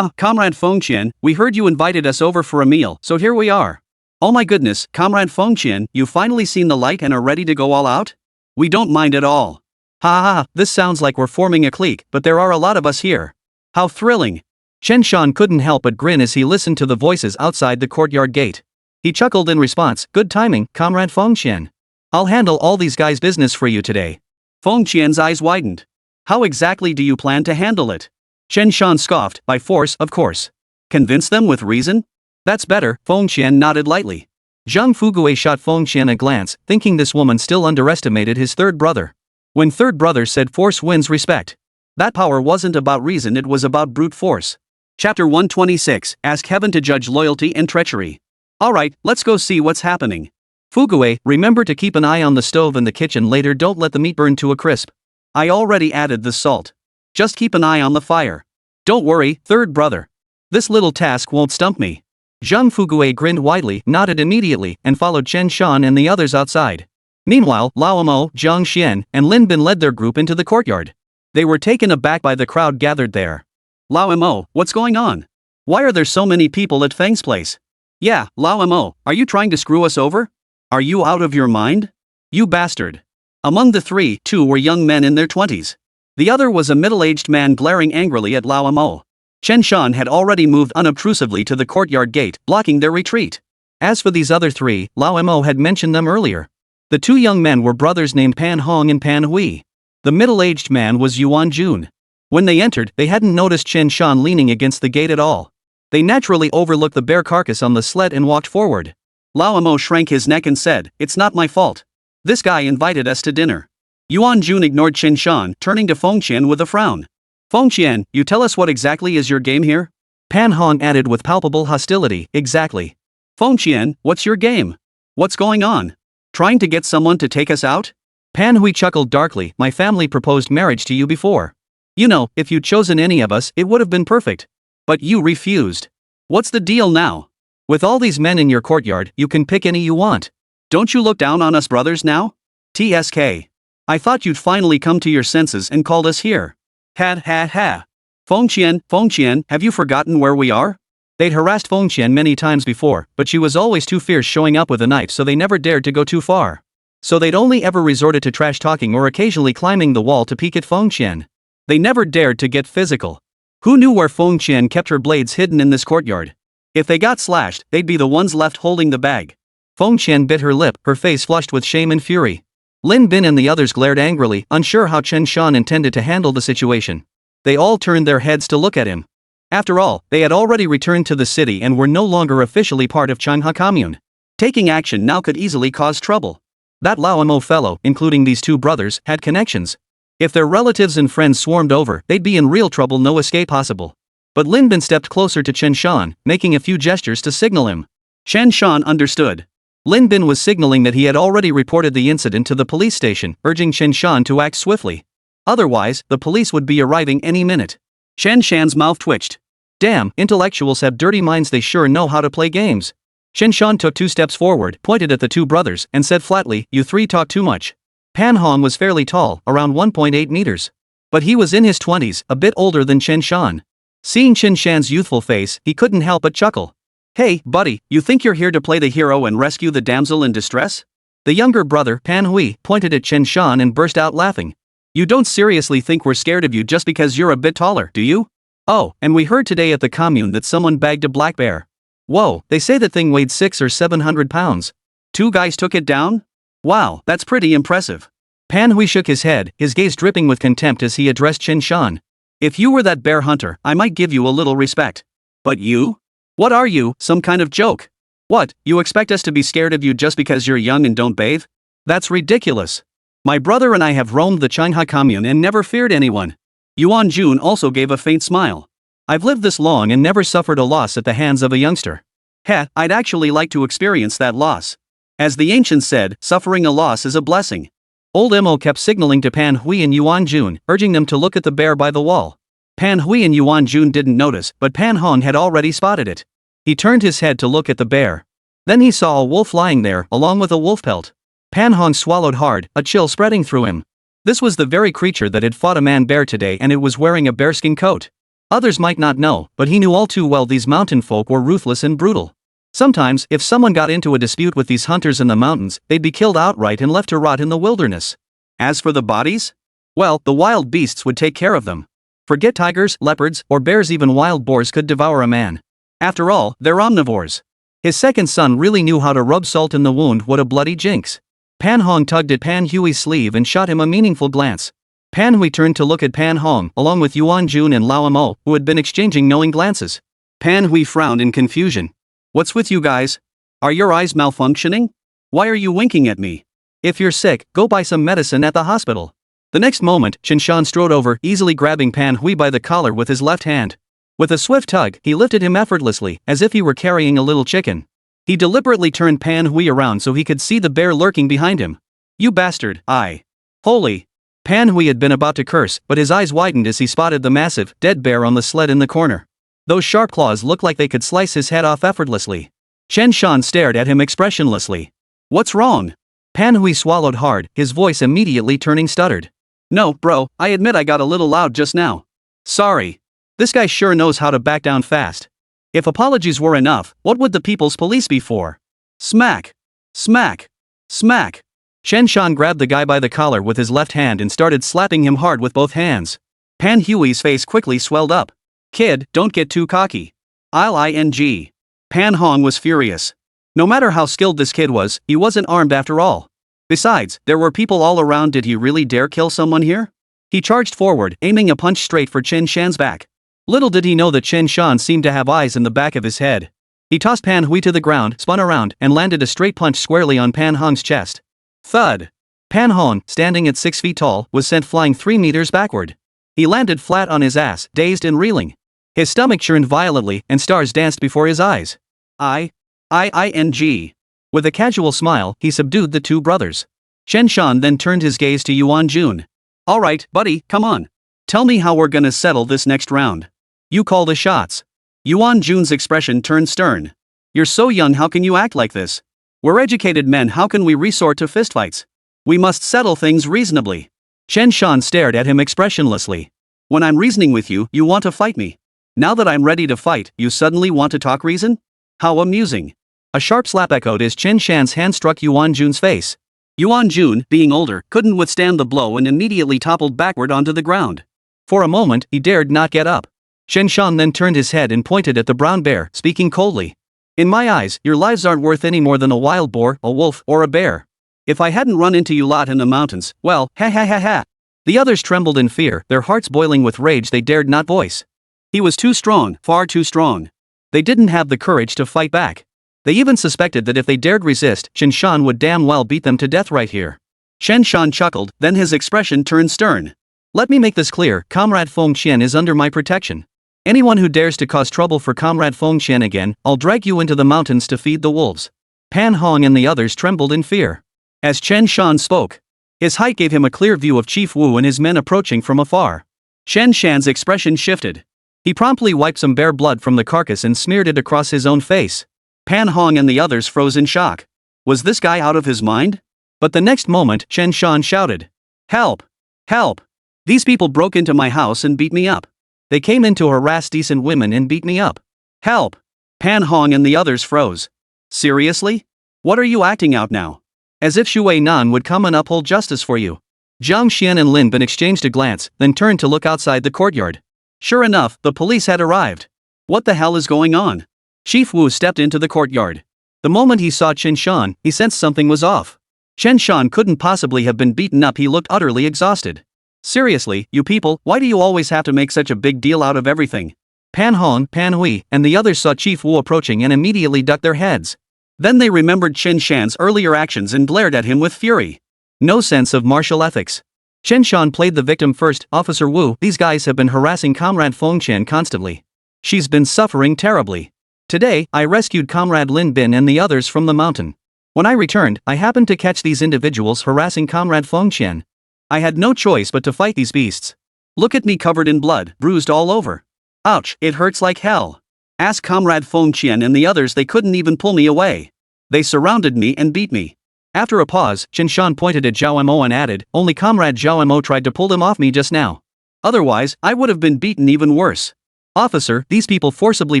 Comrade Feng Qian, we heard you invited us over for a meal, so here we are. Oh my goodness, Comrade Feng Qian, you've finally seen the light and are ready to go all out? We don't mind at all. Ha, this sounds like we're forming a clique, but there are a lot of us here. How thrilling. Chen Shan couldn't help but grin as he listened to the voices outside the courtyard gate. He chuckled in response, good timing, Comrade Feng Qian. I'll handle all these guys' business for you today. Feng Qian's eyes widened. How exactly do you plan to handle it? Chen Shan scoffed, by force, of course. Convince them with reason? That's better, Feng Qian nodded lightly. Zhang Fugui shot Feng Qian a glance, thinking this woman still underestimated his third brother. When third brother said force wins respect. That power wasn't about reason, it was about brute force. Chapter 126, Ask Heaven to judge loyalty and treachery. Alright, let's go see what's happening. Fugui, remember to keep an eye on the stove in the kitchen later, don't let the meat burn to a crisp. I already added the salt. Just keep an eye on the fire. Don't worry, third brother. This little task won't stump me. Zhang Fugui grinned widely, nodded immediately, and followed Chen Shan and the others outside. Meanwhile, Lao Mo, Zhang Xian, and Lin Bin led their group into the courtyard.
They were taken aback by the crowd gathered there. Lao Mo, what's going on? Why are there so many people at Feng's place? Yeah, Lao Mo, are you trying to screw us over? Are you out of your mind? You bastard. Among the three, two were young men in their 20s. The other was a middle-aged man glaring angrily at Lao Mo. Chen Shan had already moved unobtrusively to the courtyard gate, blocking their retreat. As for these other three, Lao Mo had mentioned them earlier. The two young men were brothers named Pan Hong and Pan Hui. The middle-aged man was Yuan Jun. When they entered, they hadn't noticed Chen Shan leaning against the gate at all. They naturally overlooked the bare carcass on the sled and walked forward. Lao Mo shrank his neck and said, "It's not my fault. This guy invited us to dinner." Yuan Jun ignored Chen Shan, turning to Feng Qian with a frown. "Feng Qian, you tell us what exactly is your game here?" Pan Hong added with palpable hostility, "Exactly. Feng Qian, what's your game? What's going on? Trying to get someone to take us out?" Pan Hui chuckled darkly, "My family proposed marriage to you before. You know, if you'd chosen any of us, it would have been perfect. But you refused. What's the deal now? With all these men in your courtyard, you can pick any you want. Don't you look down on us brothers now? TSK. I thought you'd finally come to your senses and called us here. Ha ha ha. Feng Qian, have you forgotten where we are?" They'd harassed Feng Qian many times before, but she was always too fierce showing up with a knife, so they never dared to go too far. So they'd only ever resorted to trash talking or occasionally climbing the wall to peek at Feng Qian. They never dared to get physical. Who knew where Feng Qian kept her blades hidden in this courtyard? If they got slashed, they'd be the ones left holding the bag. Feng Qian bit her lip, her face flushed with shame and fury. Lin Bin and the others glared angrily, unsure how Chen Shan intended to handle the situation. They all turned their heads to look at him. After all, they had already returned to the city and were no longer officially part of Changhua Commune. Taking action now could easily cause trouble. That Lao Mo fellow, including these two brothers, had connections. If their relatives and friends swarmed over, they'd be in real trouble, no escape possible. But Lin Bin stepped closer to Chen Shan, making a few gestures to signal him. Chen Shan understood. Lin Bin was signaling that he had already reported the incident to the police station, urging Chen Shan to act swiftly. Otherwise, the police would be arriving any minute. Chen Shan's mouth twitched. Damn, intellectuals have dirty minds, they sure know how to play games. Chen Shan took 2 steps forward, pointed at the two brothers, and said flatly, "You three talk too much." Pan Hong was fairly tall, around 1.8 meters. But he was in his 20s, a bit older than Chen Shan. Seeing Chen Shan's youthful face, he couldn't help but chuckle. "Hey, buddy, you think you're here to play the hero and rescue the damsel in distress?" The younger brother, Pan Hui, pointed at Chen Shan and burst out laughing. "You don't seriously think we're scared of you just because you're a bit taller, do you? Oh, and we heard today at the commune that someone bagged a black bear. Whoa, they say that thing weighed 600 or 700 pounds. 2 guys took it down? Wow, that's pretty impressive." Pan Hui shook his head, his gaze dripping with contempt as he addressed Chen Shan. "If you were that bear hunter, I might give you a little respect. But you? What are you, some kind of joke? What, you expect us to be scared of you just because you're young and don't bathe? That's ridiculous. My brother and I have roamed the Changhua Commune and never feared anyone." Yuan Jun also gave a faint smile. "I've lived this long and never suffered a loss at the hands of a youngster. I'd actually like to experience that loss. As the ancients said, suffering a loss is a blessing." Old Mo kept signaling to Pan Hui and Yuan Jun, urging them to look at the bear by the wall. Pan Hui and Yuan Jun didn't notice, but Pan Hong had already spotted it. He turned his head to look at the bear. Then he saw a wolf lying there, along with a wolf pelt. Pan Hong swallowed hard, a chill spreading through him. This was the very creature that had fought a man-bear today, and it was wearing a bearskin coat. Others might not know, but he knew all too well these mountain folk were ruthless and brutal. Sometimes, if someone got into a dispute with these hunters in the mountains, they'd be killed outright and left to rot in the wilderness. As for the bodies? Well, the wild beasts would take care of them. Forget tigers, leopards, or bears, even wild boars could devour a man. After all, they're omnivores. His second son really knew how to rub salt in the wound. What a bloody jinx. Pan Hong tugged at Pan Hui's sleeve and shot him a meaningful glance. Pan Hui turned to look at Pan Hong, along with Yuan Jun and Lao Mo, who had been exchanging knowing glances. Pan Hui frowned in confusion. "What's with you guys? Are your eyes malfunctioning? Why are you winking at me? If you're sick, go buy some medicine at the hospital." The next moment, Chen Shan strode over, easily grabbing Pan Hui by the collar with his left hand. With a swift tug, he lifted him effortlessly, as if he were carrying a little chicken. He deliberately turned Pan Hui around so he could see the bear lurking behind him. "You bastard, I. Holy." Pan Hui had been about to curse, but his eyes widened as he spotted the massive, dead bear on the sled in the corner. Those sharp claws looked like they could slice his head off effortlessly. Chen Shan stared at him expressionlessly. "What's wrong?" Pan Hui swallowed hard, his voice immediately turning stuttered. No, bro, I admit I got a little loud just now. Sorry. This guy sure knows how to back down fast. If apologies were enough, what would the people's police be for? Smack. Smack. Smack.
Chen Shan grabbed the guy by the collar with his left hand and started slapping him hard with both hands.
Pan Hui's face quickly swelled up. Kid, don't get too cocky. Ing. Pan Hong was furious. No matter how skilled this kid was, he wasn't armed after all. Besides, there were people all around. Did he really dare kill someone here? He charged forward, aiming a punch straight for Chen Shan's back. Little did he know that Chen Shan seemed to have eyes in the back of his head. He tossed Pan Hui to the ground, spun around, and landed a straight punch squarely on Pan Hong's chest. Thud. Pan Hong, standing at 6 feet tall, was sent flying 3 meters backward. He landed flat on his ass, dazed and reeling. His stomach churned violently, and stars danced before his eyes. Ing. With a casual smile, he subdued the two brothers. Chen Shan then turned his gaze to Yuan Jun. Alright, buddy, come on. Tell me how we're gonna settle this next round. You call the shots. Yuan Jun's expression turned stern. You're so young, how can you act like this? We're educated men, how can we resort to fistfights? We must settle things reasonably. Chen Shan stared at him expressionlessly. When I'm reasoning with you, you want to fight me. Now that I'm ready to fight, you suddenly want to talk reason? How amusing. A sharp slap echoed as Chen Shan's hand struck Yuan Jun's face. Yuan Jun, being older, couldn't withstand the blow and immediately toppled backward onto the ground. For a moment, he dared not get up. Chen Shan then turned his head and pointed at the brown bear, speaking coldly. In my eyes, your lives aren't worth any more than a wild boar, a wolf, or a bear. If I hadn't run into you lot in the mountains, well, ha ha ha ha. The others trembled in fear, their hearts boiling with rage they dared not voice. He was too strong, far too strong. They didn't have the courage to fight back. They even suspected that if they dared resist, Chen Shan would damn well beat them to death right here. Chen Shan chuckled, then his expression turned stern. Let me make this clear, Comrade Feng Qian is under my protection. Anyone who dares to cause trouble for Comrade Feng Qian again, I'll drag you into the mountains to feed the wolves. Pan Hong and the others trembled in fear. As Chen Shan spoke, his height gave him a clear view of Chief Wu and his men approaching from afar. Chen Shan's expression shifted. He promptly wiped some bear blood from the carcass and smeared it across his own face. Pan Hong and the others froze in shock. Was this guy out of his mind? But the next moment, Chen Shan shouted. Help! Help! These people broke into my house and beat me up. They came in to harass decent women and beat me up. Help! Pan Hong and the others froze. Seriously? What are you acting out now? As if Shu Wei Nan would come and uphold justice for you. Zhang Xian and Lin Bin exchanged a glance, then turned to look outside the courtyard. Sure enough, the police had arrived. What the hell is going on? Chief Wu stepped into the courtyard. The moment he saw Chen Shan, he sensed something was off. Chen Shan couldn't possibly have been beaten up, he looked utterly exhausted. Seriously, you people, why do you always have to make such a big deal out of everything? Pan Hong, Pan Hui, and the others saw Chief Wu approaching and immediately ducked their heads. Then they remembered Chen Shan's earlier actions and glared at him with fury. No sense of martial ethics. Chen Shan played the victim first. Officer Wu, these guys have been harassing Comrade Feng Qian constantly. She's been suffering terribly. Today, I rescued Comrade Lin Bin and the others from the mountain. When I returned, I happened to catch these individuals harassing Comrade Feng Qian. I had no choice but to fight these beasts. Look at me covered in blood, bruised all over. Ouch, it hurts like hell. Ask Comrade Feng Qian and the others, they couldn't even pull me away. They surrounded me and beat me. After a pause, Chen Shan pointed at Zhao Mo and added, only Comrade Zhao Mo tried to pull him off me just now. Otherwise, I would have been beaten even worse. Officer, these people forcibly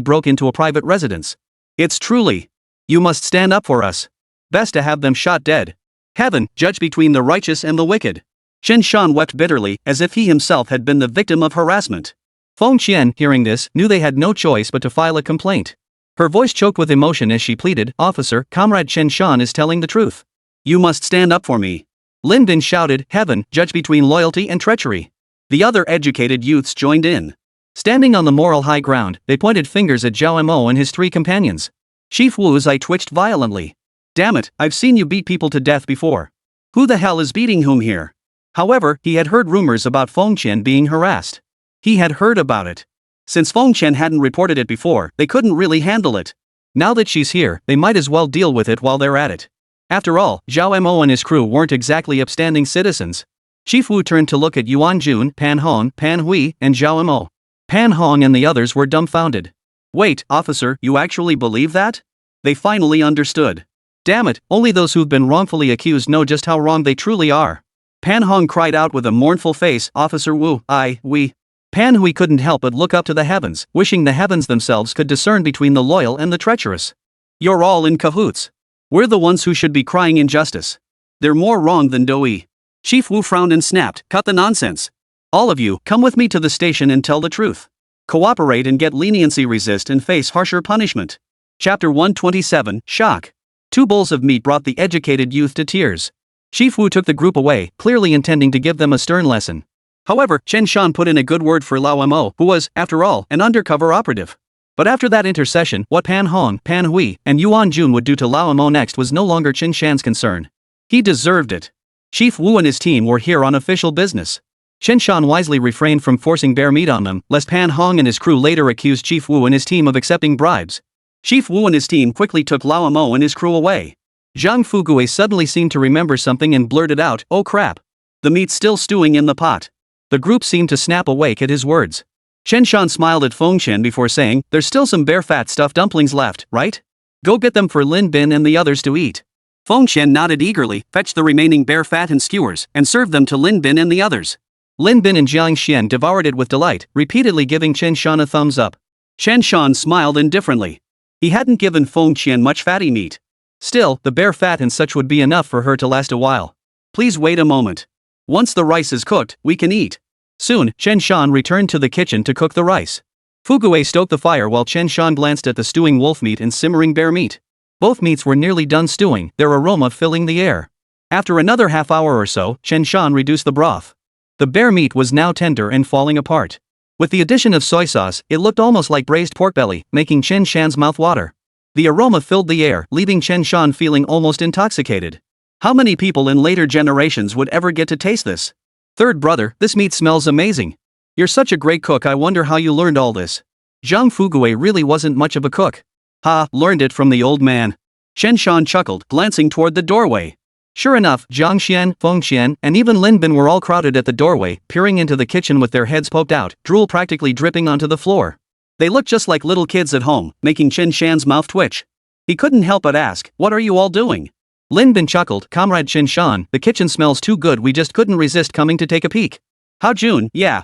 broke into a private residence. It's truly. You must stand up for us. Best to have them shot dead. Heaven, judge between the righteous and the wicked. Chen Shan wept bitterly, as if he himself had been the victim of harassment. Feng Qian, hearing this, knew they had no choice but to file a complaint. Her voice choked with emotion as she pleaded, Officer, Comrade Chen Shan is telling the truth. You must stand up for me. Lin Bin shouted, Heaven, judge between loyalty and treachery. The other educated youths joined in. Standing on the moral high ground, they pointed fingers at Zhao Mo and his 3 companions. Chief Wu's eye twitched violently. Damn it, I've seen you beat people to death before. Who the hell is beating whom here? However, he had heard rumors about Feng Qian being harassed. He had heard about it. Since Feng Qian hadn't reported it before, they couldn't really handle it. Now that she's here, they might as well deal with it while they're at it. After all, Zhao Mo and his crew weren't exactly upstanding citizens. Chief Wu turned to look at Yuan Jun, Pan Hong, Pan Hui, and Zhao Mo. Pan Hong and the others were dumbfounded. Wait, officer, you actually believe that? They finally understood. Damn it, only those who've been wrongfully accused know just how wrong they truly are. Pan Hong cried out with a mournful face. Officer Wu, we. Pan Hui couldn't help but look up to the heavens, wishing the heavens themselves could discern between the loyal and the treacherous. You're all in cahoots. We're the ones who should be crying injustice. They're more wrong than Doi. Chief Wu frowned and snapped, cut the nonsense. All of you, come with me to the station and tell the truth. Cooperate and get leniency, resist and face harsher punishment. Chapter 127, Shock. 2 bowls of meat brought the educated youth to tears. Chief Wu took the group away, clearly intending to give them a stern lesson. However, Chen Shan put in a good word for Lao Mo, who was, after all, an undercover operative. But after that intercession, what Pan Hong, Pan Hui, and Yuan Jun would do to Lao Mo next was no longer Chen Shan's concern. He deserved it. Chief Wu and his team were here on official business. Chen Shan wisely refrained from forcing bear meat on them, lest Pan Hong and his crew later accuse Chief Wu and his team of accepting bribes. Chief Wu and his team quickly took Lao Mo and his crew away. Zhang Fugue suddenly seemed to remember something and blurted out, "Oh crap. The meat's still stewing in the pot." The group seemed to snap awake at his words. Chen Shan smiled at Feng Chen before saying, "There's still some bear fat stuffed dumplings left, right? Go get them for Lin Bin and the others to eat." Feng Chen nodded eagerly, fetched the remaining bear fat and skewers, and served them to Lin Bin and the others. Lin Bin and Jiang Xian devoured it with delight, repeatedly giving Chen Shan a thumbs up. Chen Shan smiled indifferently. He hadn't given Feng Chen much fatty meat. Still, the bear fat and such would be enough for her to last a while. Please wait a moment. Once the rice is cooked, we can eat. Soon, Chen Shan returned to the kitchen to cook the rice. Fugue stoked the fire while Chen Shan glanced at the stewing wolf meat and simmering bear meat. Both meats were nearly done stewing, their aroma filling the air. After another half hour or so, Chen Shan reduced the broth. The bear meat was now tender and falling apart. With the addition of soy sauce, it looked almost like braised pork belly, making Chen Shan's mouth water. The aroma filled the air, leaving Chen Shan feeling almost intoxicated. How many people in later generations would ever get to taste this? Third brother, this meat smells amazing. You're such a great cook, I wonder how you learned all this. Zhang Fugue really wasn't much of a cook. Ha, learned it from the old man. Chen Shan chuckled, glancing toward the doorway. Sure enough, Jiang Xian, Feng Xian, and even Lin Bin were all crowded at the doorway, peering into the kitchen with their heads poked out, drool practically dripping onto the floor. They looked just like little kids at home, making Chen Shan's mouth twitch. He couldn't help but ask, "What are you all doing?" Lin Bin chuckled, "Comrade Chen Shan, the kitchen smells too good, we just couldn't resist coming to take a peek." Hao Jun, yeah,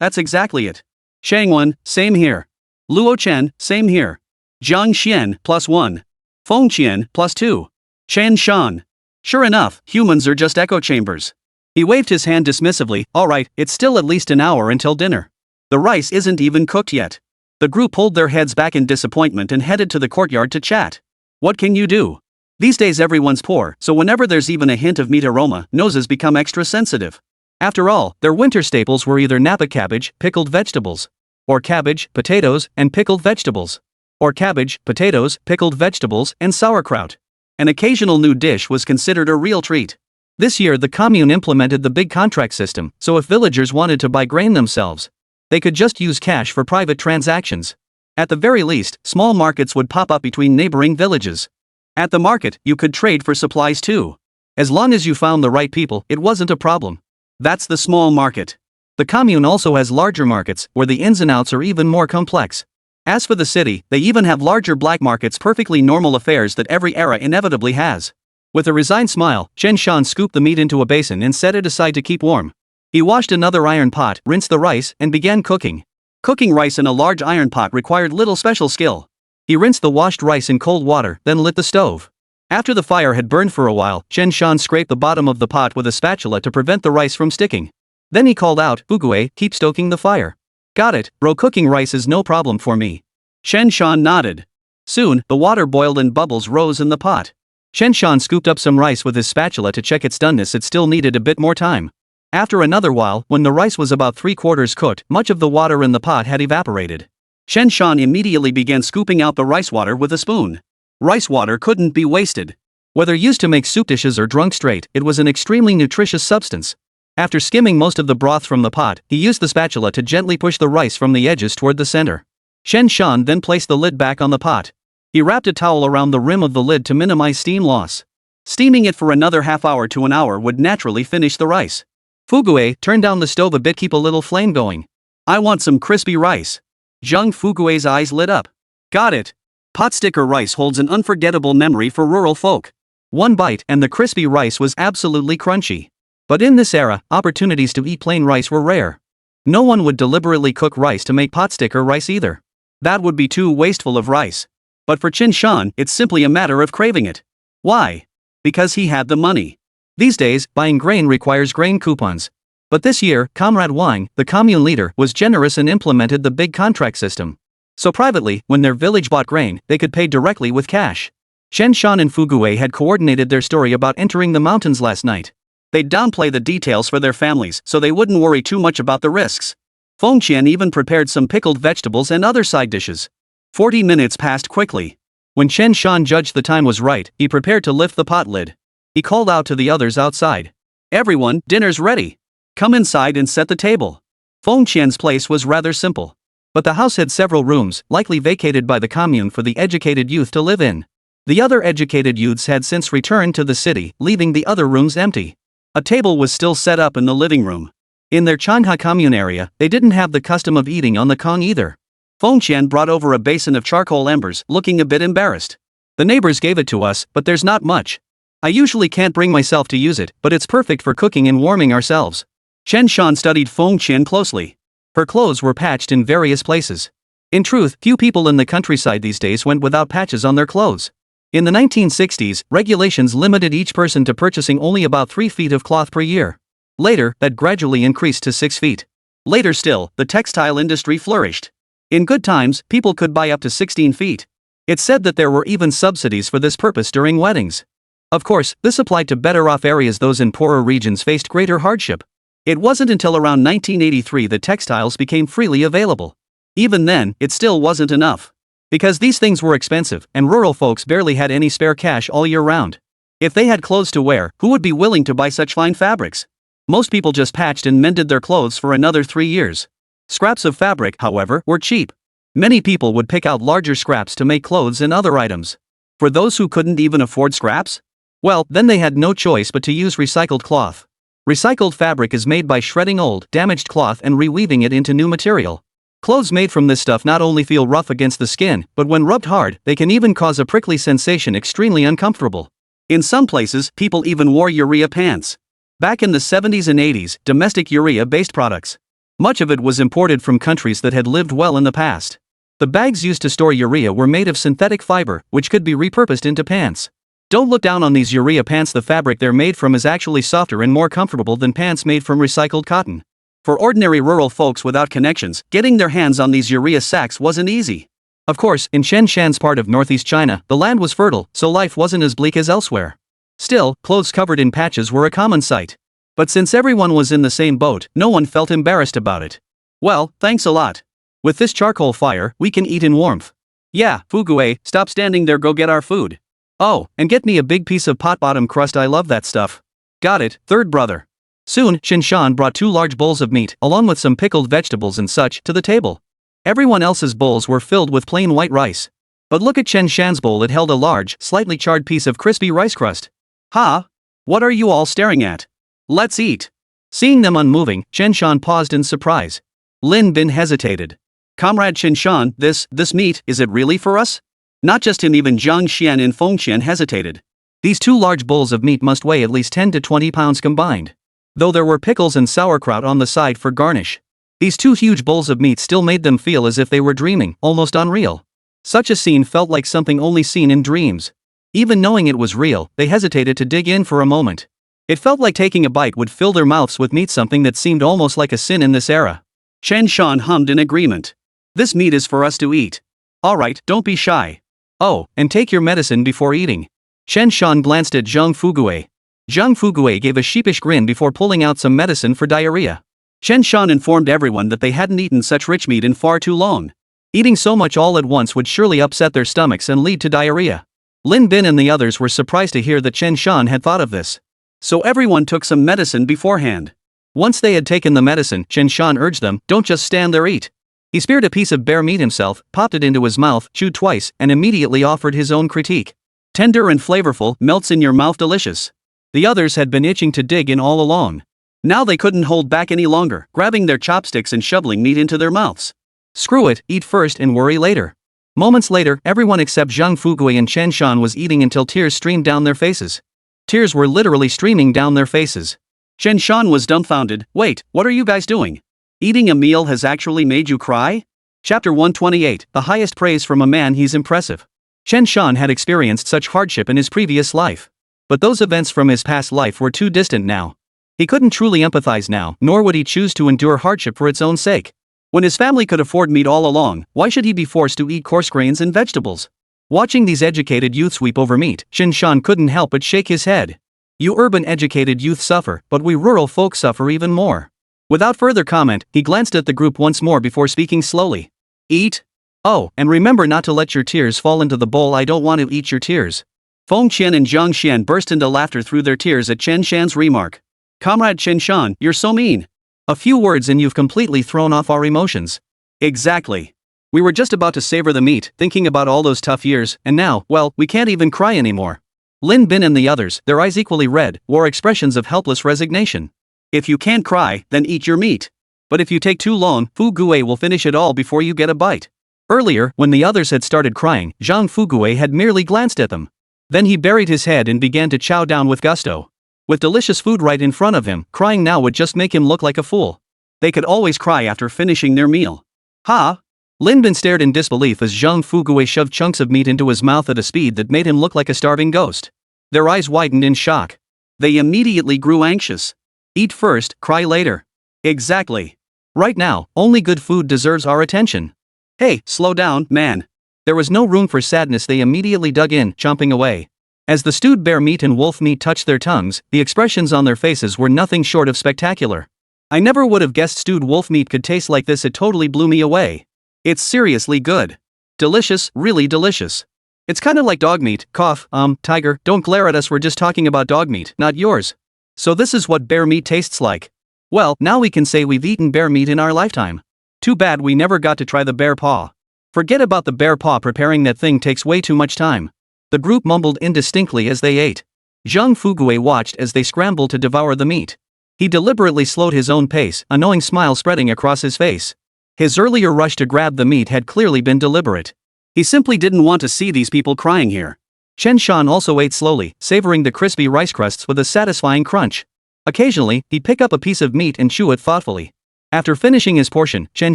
that's exactly it. Shang Wen, same here. Luo Chen, same here. Jiang Xian, +1. Feng Qian, +2. Chen Shan. Sure enough, humans are just echo chambers. He waved his hand dismissively, alright, it's still at least an hour until dinner. The rice isn't even cooked yet. The group pulled their heads back in disappointment and headed to the courtyard to chat. What can you do? These days everyone's poor, so whenever there's even a hint of meat aroma, noses become extra sensitive. After all, their winter staples were either napa cabbage, pickled vegetables, or cabbage, potatoes, and pickled vegetables, or cabbage, potatoes, pickled vegetables, and sauerkraut. An occasional new dish was considered a real treat. This year the commune implemented the big contract system, so if villagers wanted to buy grain themselves, they could just use cash for private transactions. At the very least, small markets would pop up between neighboring villages. At the market, you could trade for supplies too. As long as you found the right people, it wasn't a problem. That's the small market. The commune also has larger markets, where the ins and outs are even more complex. As for the city, they even have larger black markets, perfectly normal affairs that every era inevitably has. With a resigned smile, Chen Shan scooped the meat into a basin and set it aside to keep warm. He washed another iron pot, rinsed the rice, and began cooking. Cooking rice in a large iron pot required little special skill. He rinsed the washed rice in cold water, then lit the stove. After the fire had burned for a while, Chen Shan scraped the bottom of the pot with a spatula to prevent the rice from sticking. Then he called out, "Fugue, keep stoking the fire." "Got it, bro, cooking rice is no problem for me." Chen Shan nodded. Soon, the water boiled and bubbles rose in the pot. Chen Shan scooped up some rice with his spatula to check its doneness. It still needed a bit more time. After another while, when the rice was about 3/4 cooked, much of the water in the pot had evaporated. Chen Shan immediately began scooping out the rice water with a spoon. Rice water couldn't be wasted. Whether used to make soup dishes or drunk straight, it was an extremely nutritious substance. After skimming most of the broth from the pot, he used the spatula to gently push the rice from the edges toward the center. Chen Shan then placed the lid back on the pot. He wrapped a towel around the rim of the lid to minimize steam loss. Steaming it for another half hour to an hour would naturally finish the rice. Fugue, turn down the stove a bit, keep a little flame going. I want some crispy rice. Zhang Fugue's eyes lit up. Got it. Pot sticker rice holds an unforgettable memory for rural folk. One bite and the crispy rice was absolutely crunchy. But in this era, opportunities to eat plain rice were rare. No one would deliberately cook rice to make potstick or rice either. That would be too wasteful of rice. But for Chen Shan, it's simply a matter of craving it. Why? Because he had the money. These days, buying grain requires grain coupons. But this year, Comrade Wang, the commune leader, was generous and implemented the big contract system. So privately, when their village bought grain, they could pay directly with cash. Chen Shan and Fugui had coordinated their story about entering the mountains last night. They'd downplay the details for their families so they wouldn't worry too much about the risks. Feng Qian even prepared some pickled vegetables and other side dishes. 40 minutes passed quickly. When Chen Shan judged the time was right, he prepared to lift the pot lid. He called out to the others outside. "Everyone, dinner's ready. Come inside and set the table." Feng Qian's place was rather simple. But the house had several rooms, likely vacated by the commune for the educated youth to live in. The other educated youths had since returned to the city, leaving the other rooms empty. A table was still set up in the living room. In their Changhai commune area, they didn't have the custom of eating on the Kong either. Feng Qian brought over a basin of charcoal embers, looking a bit embarrassed. "The neighbors gave it to us, but there's not much. I usually can't bring myself to use it, but it's perfect for cooking and warming ourselves." Chen Shan studied Feng Qian closely. Her clothes were patched in various places. In truth, few people in the countryside these days went without patches on their clothes. In the 1960s, regulations limited each person to purchasing only about 3 feet of cloth per year. Later, that gradually increased to 6 feet. Later still, the textile industry flourished. In good times, people could buy up to 16 feet. It's said that there were even subsidies for this purpose during weddings. Of course, this applied to better off areas. Those in poorer regions faced greater hardship. It wasn't until around 1983 that textiles became freely available. Even then, it still wasn't enough. Because these things were expensive, and rural folks barely had any spare cash all year round. If they had clothes to wear, who would be willing to buy such fine fabrics? Most people just patched and mended their clothes for another 3 years. Scraps of fabric, however, were cheap. Many people would pick out larger scraps to make clothes and other items. For those who couldn't even afford scraps? Well, then they had no choice but to use recycled cloth. Recycled fabric is made by shredding old, damaged cloth and reweaving it into new material. Clothes made from this stuff not only feel rough against the skin, but when rubbed hard, they can even cause a prickly sensation, extremely uncomfortable. In some places, people even wore urea pants. Back in the 70s and 80s, domestic urea-based products. Much of it was imported from countries that had lived well in the past. The bags used to store urea were made of synthetic fiber, which could be repurposed into pants. Don't look down on these urea pants. The fabric they're made from is actually softer and more comfortable than pants made from recycled cotton. For ordinary rural folks without connections, getting their hands on these urea sacks wasn't easy. Of course, in Chen Shan's part of northeast China, the land was fertile, so life wasn't as bleak as elsewhere. Still, clothes covered in patches were a common sight. But since everyone was in the same boat, no one felt embarrassed about it. "Well, thanks a lot. With this charcoal fire, we can eat in warmth." "Yeah, Fugui, stop standing there, go get our food." "Oh, and get me a big piece of pot-bottom crust, I love that stuff." "Got it, third brother." Soon, Chen Shan brought 2 large bowls of meat, along with some pickled vegetables and such, to the table. Everyone else's bowls were filled with plain white rice. But look at Chen Shan's bowl, it held a large, slightly charred piece of crispy rice crust. "Ha? What are you all staring at? Let's eat." Seeing them unmoving, Chen Shan paused in surprise. Lin Bin hesitated. "Comrade Chen Shan, this meat, is it really for us?" Not just him, even Zhang Xian and Feng Qian hesitated. These 2 large bowls of meat must weigh at least 10 to 20 pounds combined. Though there were pickles and sauerkraut on the side for garnish. These 2 huge bowls of meat still made them feel as if they were dreaming, almost unreal. Such a scene felt like something only seen in dreams. Even knowing it was real, they hesitated to dig in for a moment. It felt like taking a bite would fill their mouths with meat, something that seemed almost like a sin in this era. Chen Shan hummed in agreement. "This meat is for us to eat. Alright, don't be shy. Oh, and take your medicine before eating." Chen Shan glanced at Zhang Fugui. Zhang Fugui gave a sheepish grin before pulling out some medicine for diarrhea. Chen Shan informed everyone that they hadn't eaten such rich meat in far too long. Eating so much all at once would surely upset their stomachs and lead to diarrhea. Lin Bin and the others were surprised to hear that Chen Shan had thought of this. So everyone took some medicine beforehand. Once they had taken the medicine, Chen Shan urged them, "Don't just stand there, eat." He speared a piece of bear meat himself, popped it into his mouth, chewed twice, and immediately offered his own critique. "Tender and flavorful, melts in your mouth, delicious." The others had been itching to dig in all along. Now they couldn't hold back any longer, grabbing their chopsticks and shoveling meat into their mouths. Screw it, eat first and worry later. Moments later, everyone except Zhang Fugui and Chen Shan was eating until tears streamed down their faces. Tears were literally streaming down their faces. Chen Shan was dumbfounded. Wait, what are you guys doing? Eating a meal has actually made you cry? Chapter 128, the highest praise from a man he's impressive. Chen Shan had experienced such hardship in his previous life. But those events from his past life were too distant now. He couldn't truly empathize now, nor would he choose to endure hardship for its own sake. When his family could afford meat all along, why should he be forced to eat coarse grains and vegetables? Watching these educated youths weep over meat, Chen Shan couldn't help but shake his head. You urban educated youth suffer, but we rural folk suffer even more. Without further comment, he glanced at the group once more before speaking slowly. Eat? Oh, and remember not to let your tears fall into the bowl. I don't want to eat your tears. Feng Qian and Zhang Xian burst into laughter through their tears at Chen Shan's remark. Comrade Chen Shan, you're so mean. A few words and you've completely thrown off our emotions. Exactly. We were just about to savor the meat, thinking about all those tough years, and now, well, we can't even cry anymore. Lin Bin and the others, their eyes equally red, wore expressions of helpless resignation. If you can't cry, then eat your meat. But if you take too long, Fu Gue will finish it all before you get a bite. Earlier, when the others had started crying, Zhang Fugue had merely glanced at them. Then he buried his head and began to chow down with gusto. With delicious food right in front of him, crying now would just make him look like a fool. They could always cry after finishing their meal. Ha! Lin Bin stared in disbelief as Zhang Fugue shoved chunks of meat into his mouth at a speed that made him look like a starving ghost. Their eyes widened in shock. They immediately grew anxious. Eat first, cry later. Exactly. Right now, only good food deserves our attention. Hey, slow down, man. There was no room for sadness. They immediately dug in, chomping away. As the stewed bear meat and wolf meat touched their tongues, the expressions on their faces were nothing short of spectacular. I never would have guessed stewed wolf meat could taste like this. It totally blew me away. It's seriously good. Delicious, really delicious. It's kinda like dog meat. Cough, tiger, don't glare at us. We're just talking about dog meat, not yours. So this is what bear meat tastes like. Well, now we can say we've eaten bear meat in our lifetime. Too bad we never got to try the bear paw. Forget about the bear paw. Preparing that thing takes way too much time. The group mumbled indistinctly as they ate. Zhang Fugue watched as they scrambled to devour the meat. He deliberately slowed his own pace, a knowing smile spreading across his face. His earlier rush to grab the meat had clearly been deliberate. He simply didn't want to see these people crying here. Chen Shan also ate slowly, savoring the crispy rice crusts with a satisfying crunch. Occasionally, he'd pick up a piece of meat and chew it thoughtfully. After finishing his portion, Chen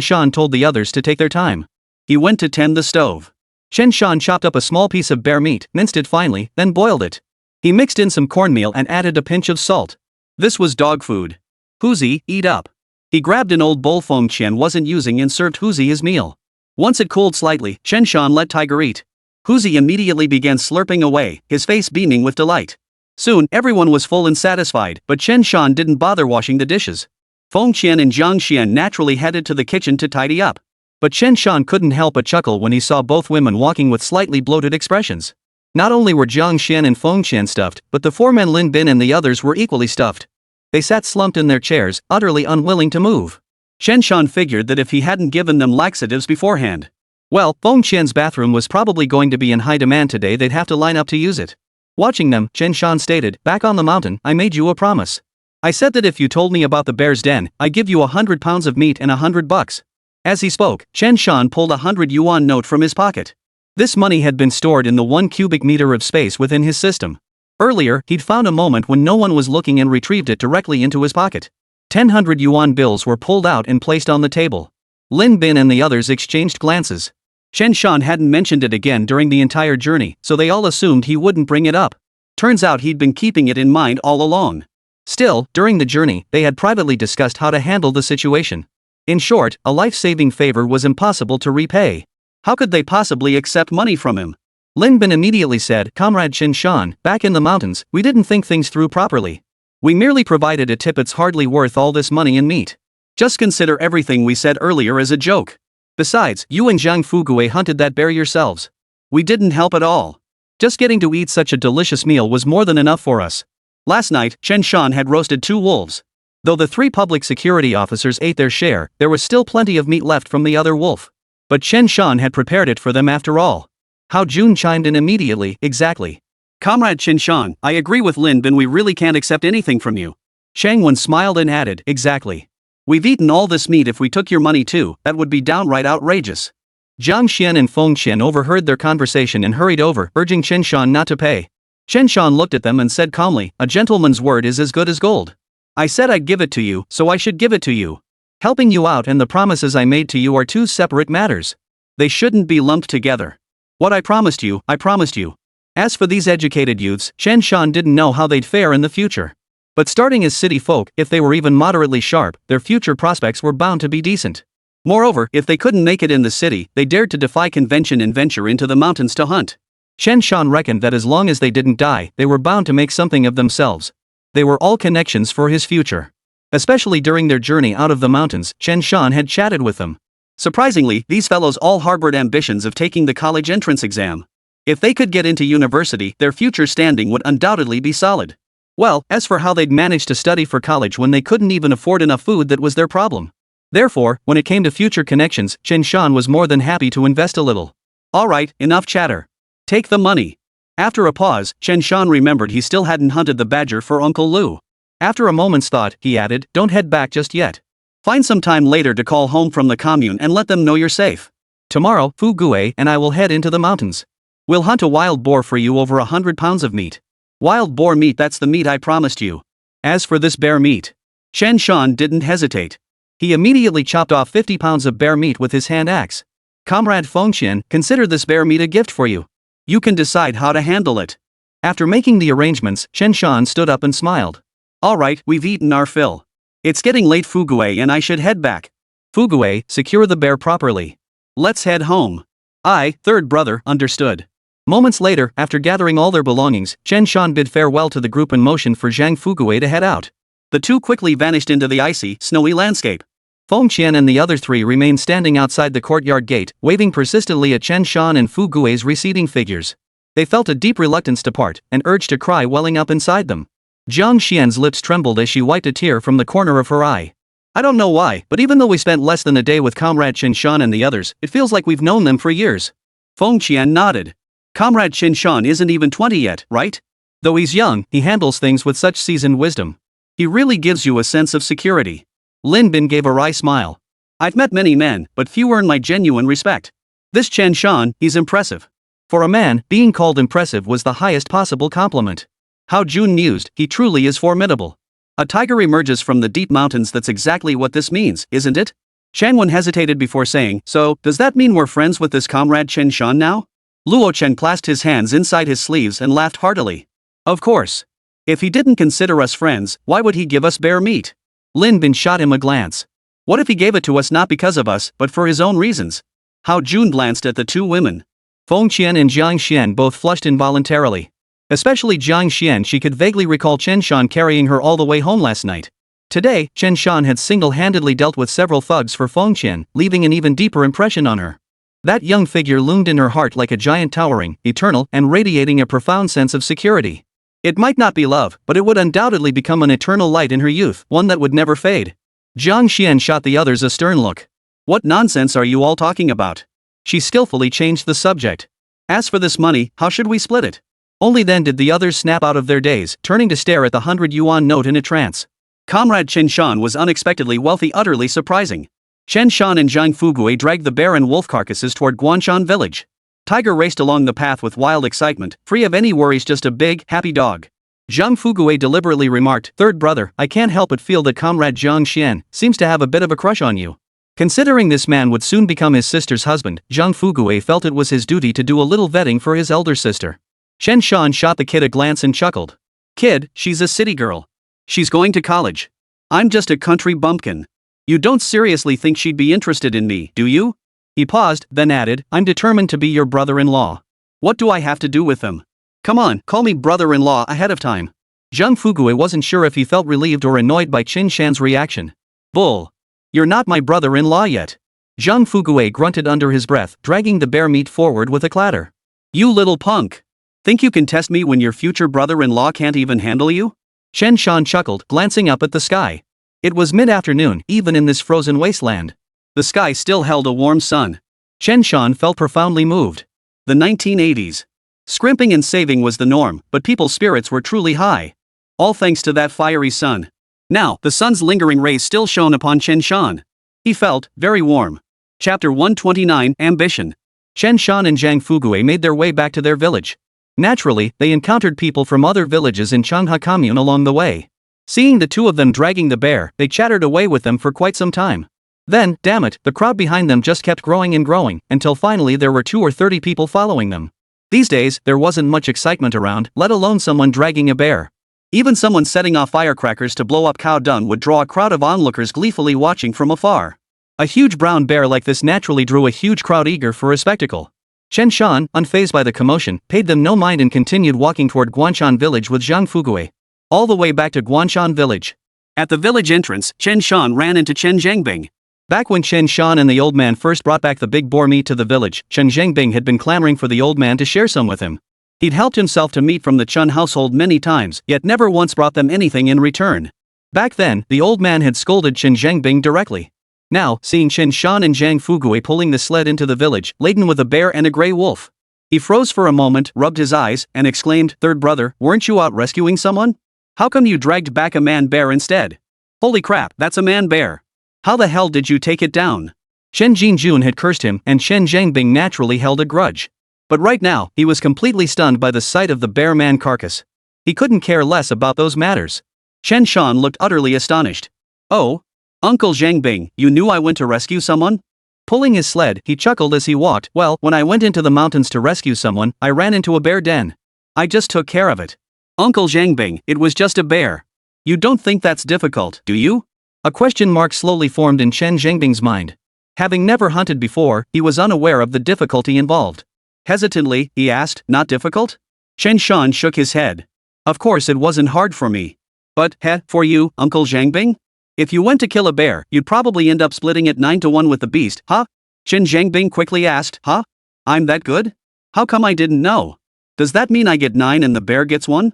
Shan told the others to take their time. He went to tend the stove. Chen Shan chopped up a small piece of bear meat, minced it finely, then boiled it. He mixed in some cornmeal and added a pinch of salt. This was dog food. Huzi, eat up. He grabbed an old bowl Feng Qian wasn't using and served Huzi his meal. Once it cooled slightly, Chen Shan let Tiger eat. Huzi immediately began slurping away, his face beaming with delight. Soon, everyone was full and satisfied, but Chen Shan didn't bother washing the dishes. Feng Qian and Zhang Xian naturally headed to the kitchen to tidy up. But Chen Shan couldn't help but chuckle when he saw both women walking with slightly bloated expressions. Not only were Zhang Xian and Feng Qian stuffed, but the four men Lin Bin and the others were equally stuffed. They sat slumped in their chairs, utterly unwilling to move. Chen Shan figured that if he hadn't given them laxatives beforehand, well, Feng Qian's bathroom was probably going to be in high demand today. They'd have to line up to use it. Watching them, Chen Shan stated, "Back on the mountain, I made you a promise. I said that if you told me about the bear's den, I'd give you 100 pounds of meat and $100. As he spoke, Chen Shan pulled a 100 yuan note from his pocket. This money had been stored in the 1 cubic meter of space within his system. Earlier, he'd found a moment when no one was looking and retrieved it directly into his pocket. 10 100 yuan bills were pulled out and placed on the table. Lin Bin and the others exchanged glances. Chen Shan hadn't mentioned it again during the entire journey, so they all assumed he wouldn't bring it up. Turns out he'd been keeping it in mind all along. Still, during the journey, they had privately discussed how to handle the situation. In short, a life-saving favor was impossible to repay. How could they possibly accept money from him? Lin Bin immediately said, "Comrade Chen Shan, back in the mountains, we didn't think things through properly. We merely provided a tip. It's hardly worth all this money and meat. Just consider everything we said earlier as a joke. Besides, you and Zhang Fugue hunted that bear yourselves. We didn't help at all. Just getting to eat such a delicious meal was more than enough for us." Last night, Chen Shan had roasted 2 wolves. Though the 3 public security officers ate their share, there was still plenty of meat left from the other wolf. But Chen Shan had prepared it for them after all. Hao Jun chimed in immediately, "Exactly. Comrade Chen Shan, I agree with Lin Bin. We really can't accept anything from you." Shang Wen smiled and added, "Exactly. We've eaten all this meat. If we took your money too, that would be downright outrageous." Zhang Xian and Feng Qian overheard their conversation and hurried over, urging Chen Shan not to pay. Chen Shan looked at them and said calmly, "A gentleman's word is as good as gold. I said I'd give it to you, so I should give it to you. Helping you out and the promises I made to you are two separate matters. They shouldn't be lumped together. What I promised you, I promised you. As for these educated youths, Chen Shan didn't know how they'd fare in the future. But starting as city folk, if they were even moderately sharp, their future prospects were bound to be decent. Moreover, if they couldn't make it in the city, they dared to defy convention and venture into the mountains to hunt. Chen Shan reckoned that as long as they didn't die, they were bound to make something of themselves. They were all connections for his future. Especially during their journey out of the mountains, Chen Shan had chatted with them. Surprisingly, these fellows all harbored ambitions of taking the college entrance exam. If they could get into university, their future standing would undoubtedly be solid. Well, as for how they'd managed to study for college when they couldn't even afford enough food, that was their problem. Therefore, when it came to future connections, Chen Shan was more than happy to invest a little. Alright, enough chatter. Take the money. After a pause, Chen Shan remembered he still hadn't hunted the badger for Uncle Lu. After a moment's thought, he added, don't head back just yet. Find some time later to call home from the commune and let them know you're safe. Tomorrow, Fu Gue and I will head into the mountains. We'll hunt a wild boar for you, over 100 pounds of meat. Wild boar meat, that's the meat I promised you. As for this bear meat, Chen Shan didn't hesitate. He immediately chopped off 50 pounds of bear meat with his hand axe. Comrade Fengqian, consider this bear meat a gift for you. You can decide how to handle it. After making the arrangements, Chen Shan stood up and smiled. Alright, we've eaten our fill. It's getting late, Fu Gue and I should head back. Fu Gue, secure the bear properly. Let's head home. I, third brother, understood. Moments later, after gathering all their belongings, Chen Shan bid farewell to the group and motioned for Zhang Fu Gue to head out. The two quickly vanished into the icy, snowy landscape. Fengqian and the other three remained standing outside the courtyard gate, waving persistently at Chen Shan and Fu Gue's receding figures. They felt a deep reluctance to part, an urge to cry welling up inside them. Jiang Xian's lips trembled as she wiped a tear from the corner of her eye. I don't know why, but even though we spent less than a day with Comrade Chen Shan and the others, it feels like we've known them for years. Fengqian nodded. Comrade Chen Shan isn't even 20 yet, right? Though he's young, he handles things with such seasoned wisdom. He really gives you a sense of security. Lin Bin gave a wry smile. I've met many men, but few earn my genuine respect. This Chen Shan, he's impressive. For a man, being called impressive was the highest possible compliment. How Jun mused, he truly is formidable. A tiger emerges from the deep mountains, that's exactly what this means, isn't it? Changwen hesitated before saying, so, does that mean we're friends with this Comrade Chen Shan now? Luo Chen clasped his hands inside his sleeves and laughed heartily. Of course. If he didn't consider us friends, why would he give us bear meat? Lin Bin shot him a glance. What if he gave it to us not because of us, but for his own reasons? How Jun glanced at the two women. Fengqian and Jiang Xian both flushed involuntarily. Especially Jiang Xian, she could vaguely recall Chen Shan carrying her all the way home last night. Today, Chen Shan had single-handedly dealt with several thugs for Fengqian, leaving an even deeper impression on her. That young figure loomed in her heart like a giant, towering, eternal, and radiating a profound sense of security. It might not be love, but it would undoubtedly become an eternal light in her youth, one that would never fade. Jiang Xian shot the others a stern look. What nonsense are you all talking about? She skillfully changed the subject. As for this money, how should we split it? Only then did the others snap out of their daze, turning to stare at the 100 yuan note in a trance. Comrade Chen Shan was unexpectedly wealthy, utterly surprising. Chen Shan and Zhang Fugui dragged the bear and wolf carcasses toward Guanshan village. Tiger raced along the path with wild excitement, free of any worries, just a big, happy dog. Zhang Fugui deliberately remarked, third brother, I can't help but feel that Comrade Jiang Xian seems to have a bit of a crush on you. Considering this man would soon become his sister's husband, Zhang Fugui felt it was his duty to do a little vetting for his elder sister. Chen Shan shot the kid a glance and chuckled. Kid, she's a city girl. She's going to college. I'm just a country bumpkin. You don't seriously think she'd be interested in me, do you? He paused, then added, I'm determined to be your brother-in-law. What do I have to do with them? Come on, call me brother-in-law ahead of time. Zhang Fugui wasn't sure if he felt relieved or annoyed by Chen Shan's reaction. Bull. You're not my brother-in-law yet. Zhang Fugui grunted under his breath, dragging the bear meat forward with a clatter. You little punk. Think you can test me when your future brother-in-law can't even handle you? Chen Shan chuckled, glancing up at the sky. It was mid-afternoon, even in this frozen wasteland. The sky still held a warm sun. Chen Shan felt profoundly moved. The 1980s. Scrimping and saving was the norm, but people's spirits were truly high. All thanks to that fiery sun. Now, the sun's lingering rays still shone upon Chen Shan. He felt very warm. Chapter 129, Ambition. Chen Shan and Zhang Fugui made their way back to their village. Naturally, they encountered people from other villages in Changhua Commune along the way. Seeing the two of them dragging the bear, they chattered away with them for quite some time. Then, damn it, the crowd behind them just kept growing and growing, until finally there were 20 or 30 people following them. These days, there wasn't much excitement around, let alone someone dragging a bear. Even someone setting off firecrackers to blow up cow dung would draw a crowd of onlookers gleefully watching from afar. A huge brown bear like this naturally drew a huge crowd eager for a spectacle. Chen Shan, unfazed by the commotion, paid them no mind and continued walking toward Guanshan village with Zhang Fugui. All the way back to Guanshan village. At the village entrance, Chen Shan ran into Chen Zhangbing. Back when Chen Shan and the old man first brought back the big boar meat to the village, Chen Zhangbing had been clamoring for the old man to share some with him. He'd helped himself to meat from the Chen household many times, yet never once brought them anything in return. Back then, the old man had scolded Chen Zhangbing directly. Now, seeing Chen Shan and Zhang Fugui pulling the sled into the village, laden with a bear and a grey wolf, he froze for a moment, rubbed his eyes, and exclaimed, "Third brother, weren't you out rescuing someone? How come you dragged back a man-bear instead? Holy crap, that's a man-bear. How the hell did you take it down?" Chen Jinjun had cursed him, and Chen Zhangbing naturally held a grudge. But right now, he was completely stunned by the sight of the bear-man carcass. He couldn't care less about those matters. Chen Shan looked utterly astonished. "Oh? Uncle Zhangbing, you knew I went to rescue someone?" Pulling his sled, he chuckled as he walked. "Well, when I went into the mountains to rescue someone, I ran into a bear den. I just took care of it." "Uncle Zhangbing, it was just a bear. You don't think that's difficult, do you?" A question mark slowly formed in Chen Zhangbing's mind. Having never hunted before, he was unaware of the difficulty involved. Hesitantly, he asked, "Not difficult?" Chen Shan shook his head. "Of course it wasn't hard for me. But, for you, Uncle Zhangbing? If you went to kill a bear, you'd probably end up splitting it 9-1 with the beast, huh?" Chen Zhangbing quickly asked, "Huh? I'm that good? How come I didn't know? Does that mean I get 9 and the bear gets 1?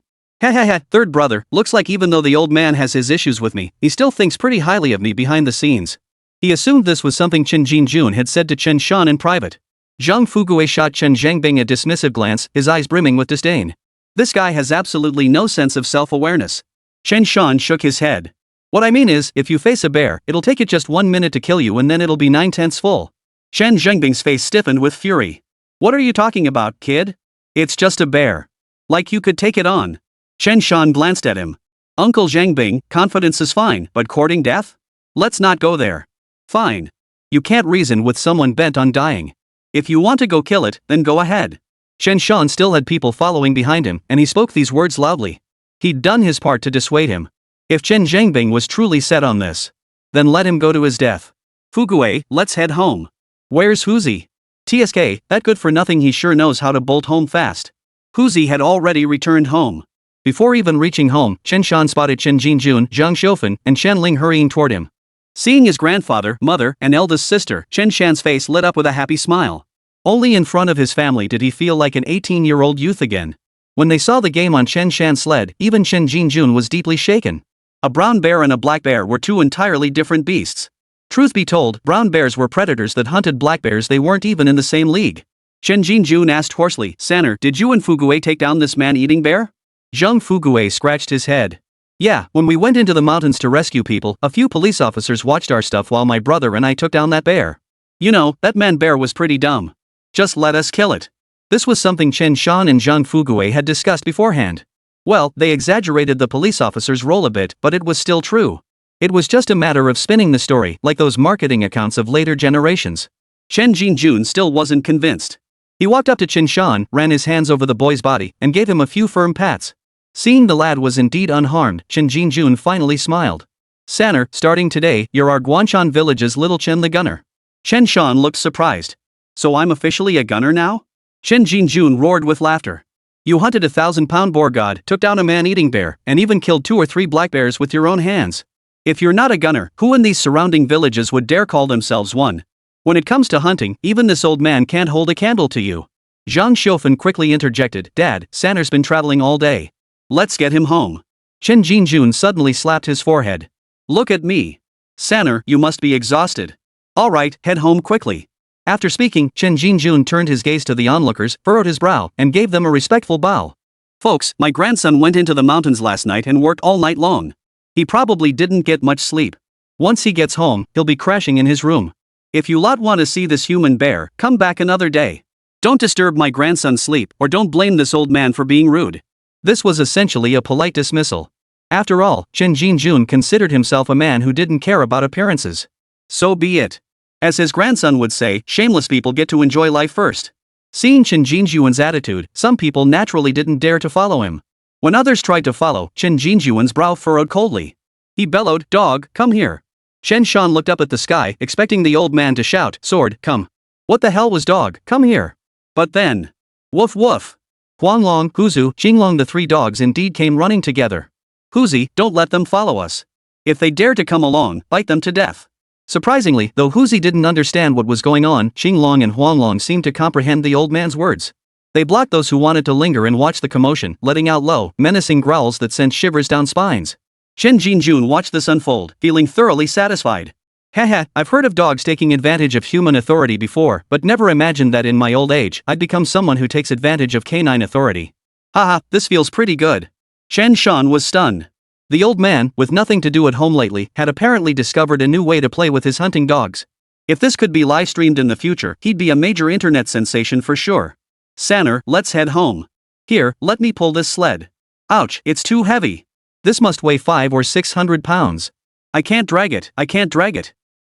Third brother, looks like even though the old man has his issues with me, he still thinks pretty highly of me behind the scenes." He assumed this was something Chen Jinjun had said to Chen Shan in private. Zhang Fugui shot Chen Zhangbing a dismissive glance, his eyes brimming with disdain. This guy has absolutely no sense of self-awareness. Chen Shan shook his head. "What I mean is, if you face a bear, it'll take it just 1 minute to kill you and then it'll be 9/10 full." Chen Zhangbing's face stiffened with fury. "What are you talking about, kid? It's just a bear. Like you could take it on." Chen Shan glanced at him. "Uncle Zhangbing, confidence is fine, but courting death? Let's not go there." "Fine. You can't reason with someone bent on dying. If you want to go kill it, then go ahead." Chen Shan still had people following behind him, and he spoke these words loudly. He'd done his part to dissuade him. If Chen Zhangbing was truly set on this, then let him go to his death. "Fugui, let's head home." "Where's Huzi?" "Tusked, that good for nothing, he sure knows how to bolt home fast." Huzi had already returned home. Before even reaching home, Chen Shan spotted Chen Jinjun, Zhang Xiufan, and Shen Ling hurrying toward him. Seeing his grandfather, mother, and eldest sister, Chen Shan's face lit up with a happy smile. Only in front of his family did he feel like an 18-year-old youth again. When they saw the game on Chen Shan's sled, even Chen Jinjun was deeply shaken. A brown bear and a black bear were two entirely different beasts. Truth be told, brown bears were predators that hunted black bears, they weren't even in the same league. Chen Jinjun asked hoarsely, "Sanner, did you and Fugui take down this man-eating bear?" Zhang Fugui scratched his head. "Yeah, when we went into the mountains to rescue people, a few police officers watched our stuff while my brother and I took down that bear. You know, that man-bear was pretty dumb. Just let us kill it." This was something Chen Shan and Zhang Fugui had discussed beforehand. Well, they exaggerated the police officer's role a bit, but it was still true. It was just a matter of spinning the story, like those marketing accounts of later generations. Chen Jinjun still wasn't convinced. He walked up to Chen Shan, ran his hands over the boy's body, and gave him a few firm pats. Seeing the lad was indeed unharmed, Chen Jinjun finally smiled. "Sanner, starting today, you're our Guanshan village's little Chen the gunner." Chen Shan looked surprised. "So I'm officially a gunner now?" Chen Jinjun roared with laughter. "You hunted a 1,000-pound boar god, took down a man-eating bear, and even killed 2 or 3 black bears with your own hands. If you're not a gunner, who in these surrounding villages would dare call themselves one? When it comes to hunting, even this old man can't hold a candle to you." Zhang Xiufan quickly interjected, "Dad, Sanner's been traveling all day. Let's get him home." Chen Jinjun suddenly slapped his forehead. "Look at me. Sanner, you must be exhausted. All right, head home quickly." After speaking, Chen Jinjun turned his gaze to the onlookers, furrowed his brow, and gave them a respectful bow. "Folks, my grandson went into the mountains last night and worked all night long. He probably didn't get much sleep. Once he gets home, he'll be crashing in his room. If you lot want to see this human bear, come back another day. Don't disturb my grandson's sleep, or don't blame this old man for being rude." This was essentially a polite dismissal.
After all, Chen Jin considered himself a man who didn't care about appearances.
So be it. As his grandson would say, shameless people get to enjoy life first.
Seeing Chen Jinjuan's attitude, some people naturally didn't dare to follow him.
When others tried to follow, Chen Jinjuan's brow furrowed coldly. He bellowed, "Dog, come here."
Chen Shan looked up at the sky, expecting the old man to shout, "Sword, come." What the hell was dog, come here?
But then, woof woof.
Huanglong, Huzu, Jinglong, the three dogs indeed came running together.
Huzi, don't let them follow us. If they dare to come along, bite them to death.
Surprisingly, though Huzi didn't understand what was going on, Jinglong and Huanglong seemed to comprehend the old man's words. They blocked those who wanted to linger and watch the commotion, letting out low, menacing growls that sent shivers down spines.
Chen Jinjun watched this unfold, feeling thoroughly satisfied.
Haha, I've heard of dogs taking advantage of human authority before, but never imagined that in my old age I'd become someone who takes advantage of canine authority.
Haha, this feels pretty good. Chen Shan was stunned.
The old man, with nothing to do at home lately, had apparently discovered a new way to play with his hunting dogs.
If this could be live streamed in the future, he'd be a major internet sensation for sure. Sanner, let's head home. Here, let me pull this sled. Ouch, it's too heavy.
This must weigh 500 or 600 pounds.
I can't drag it.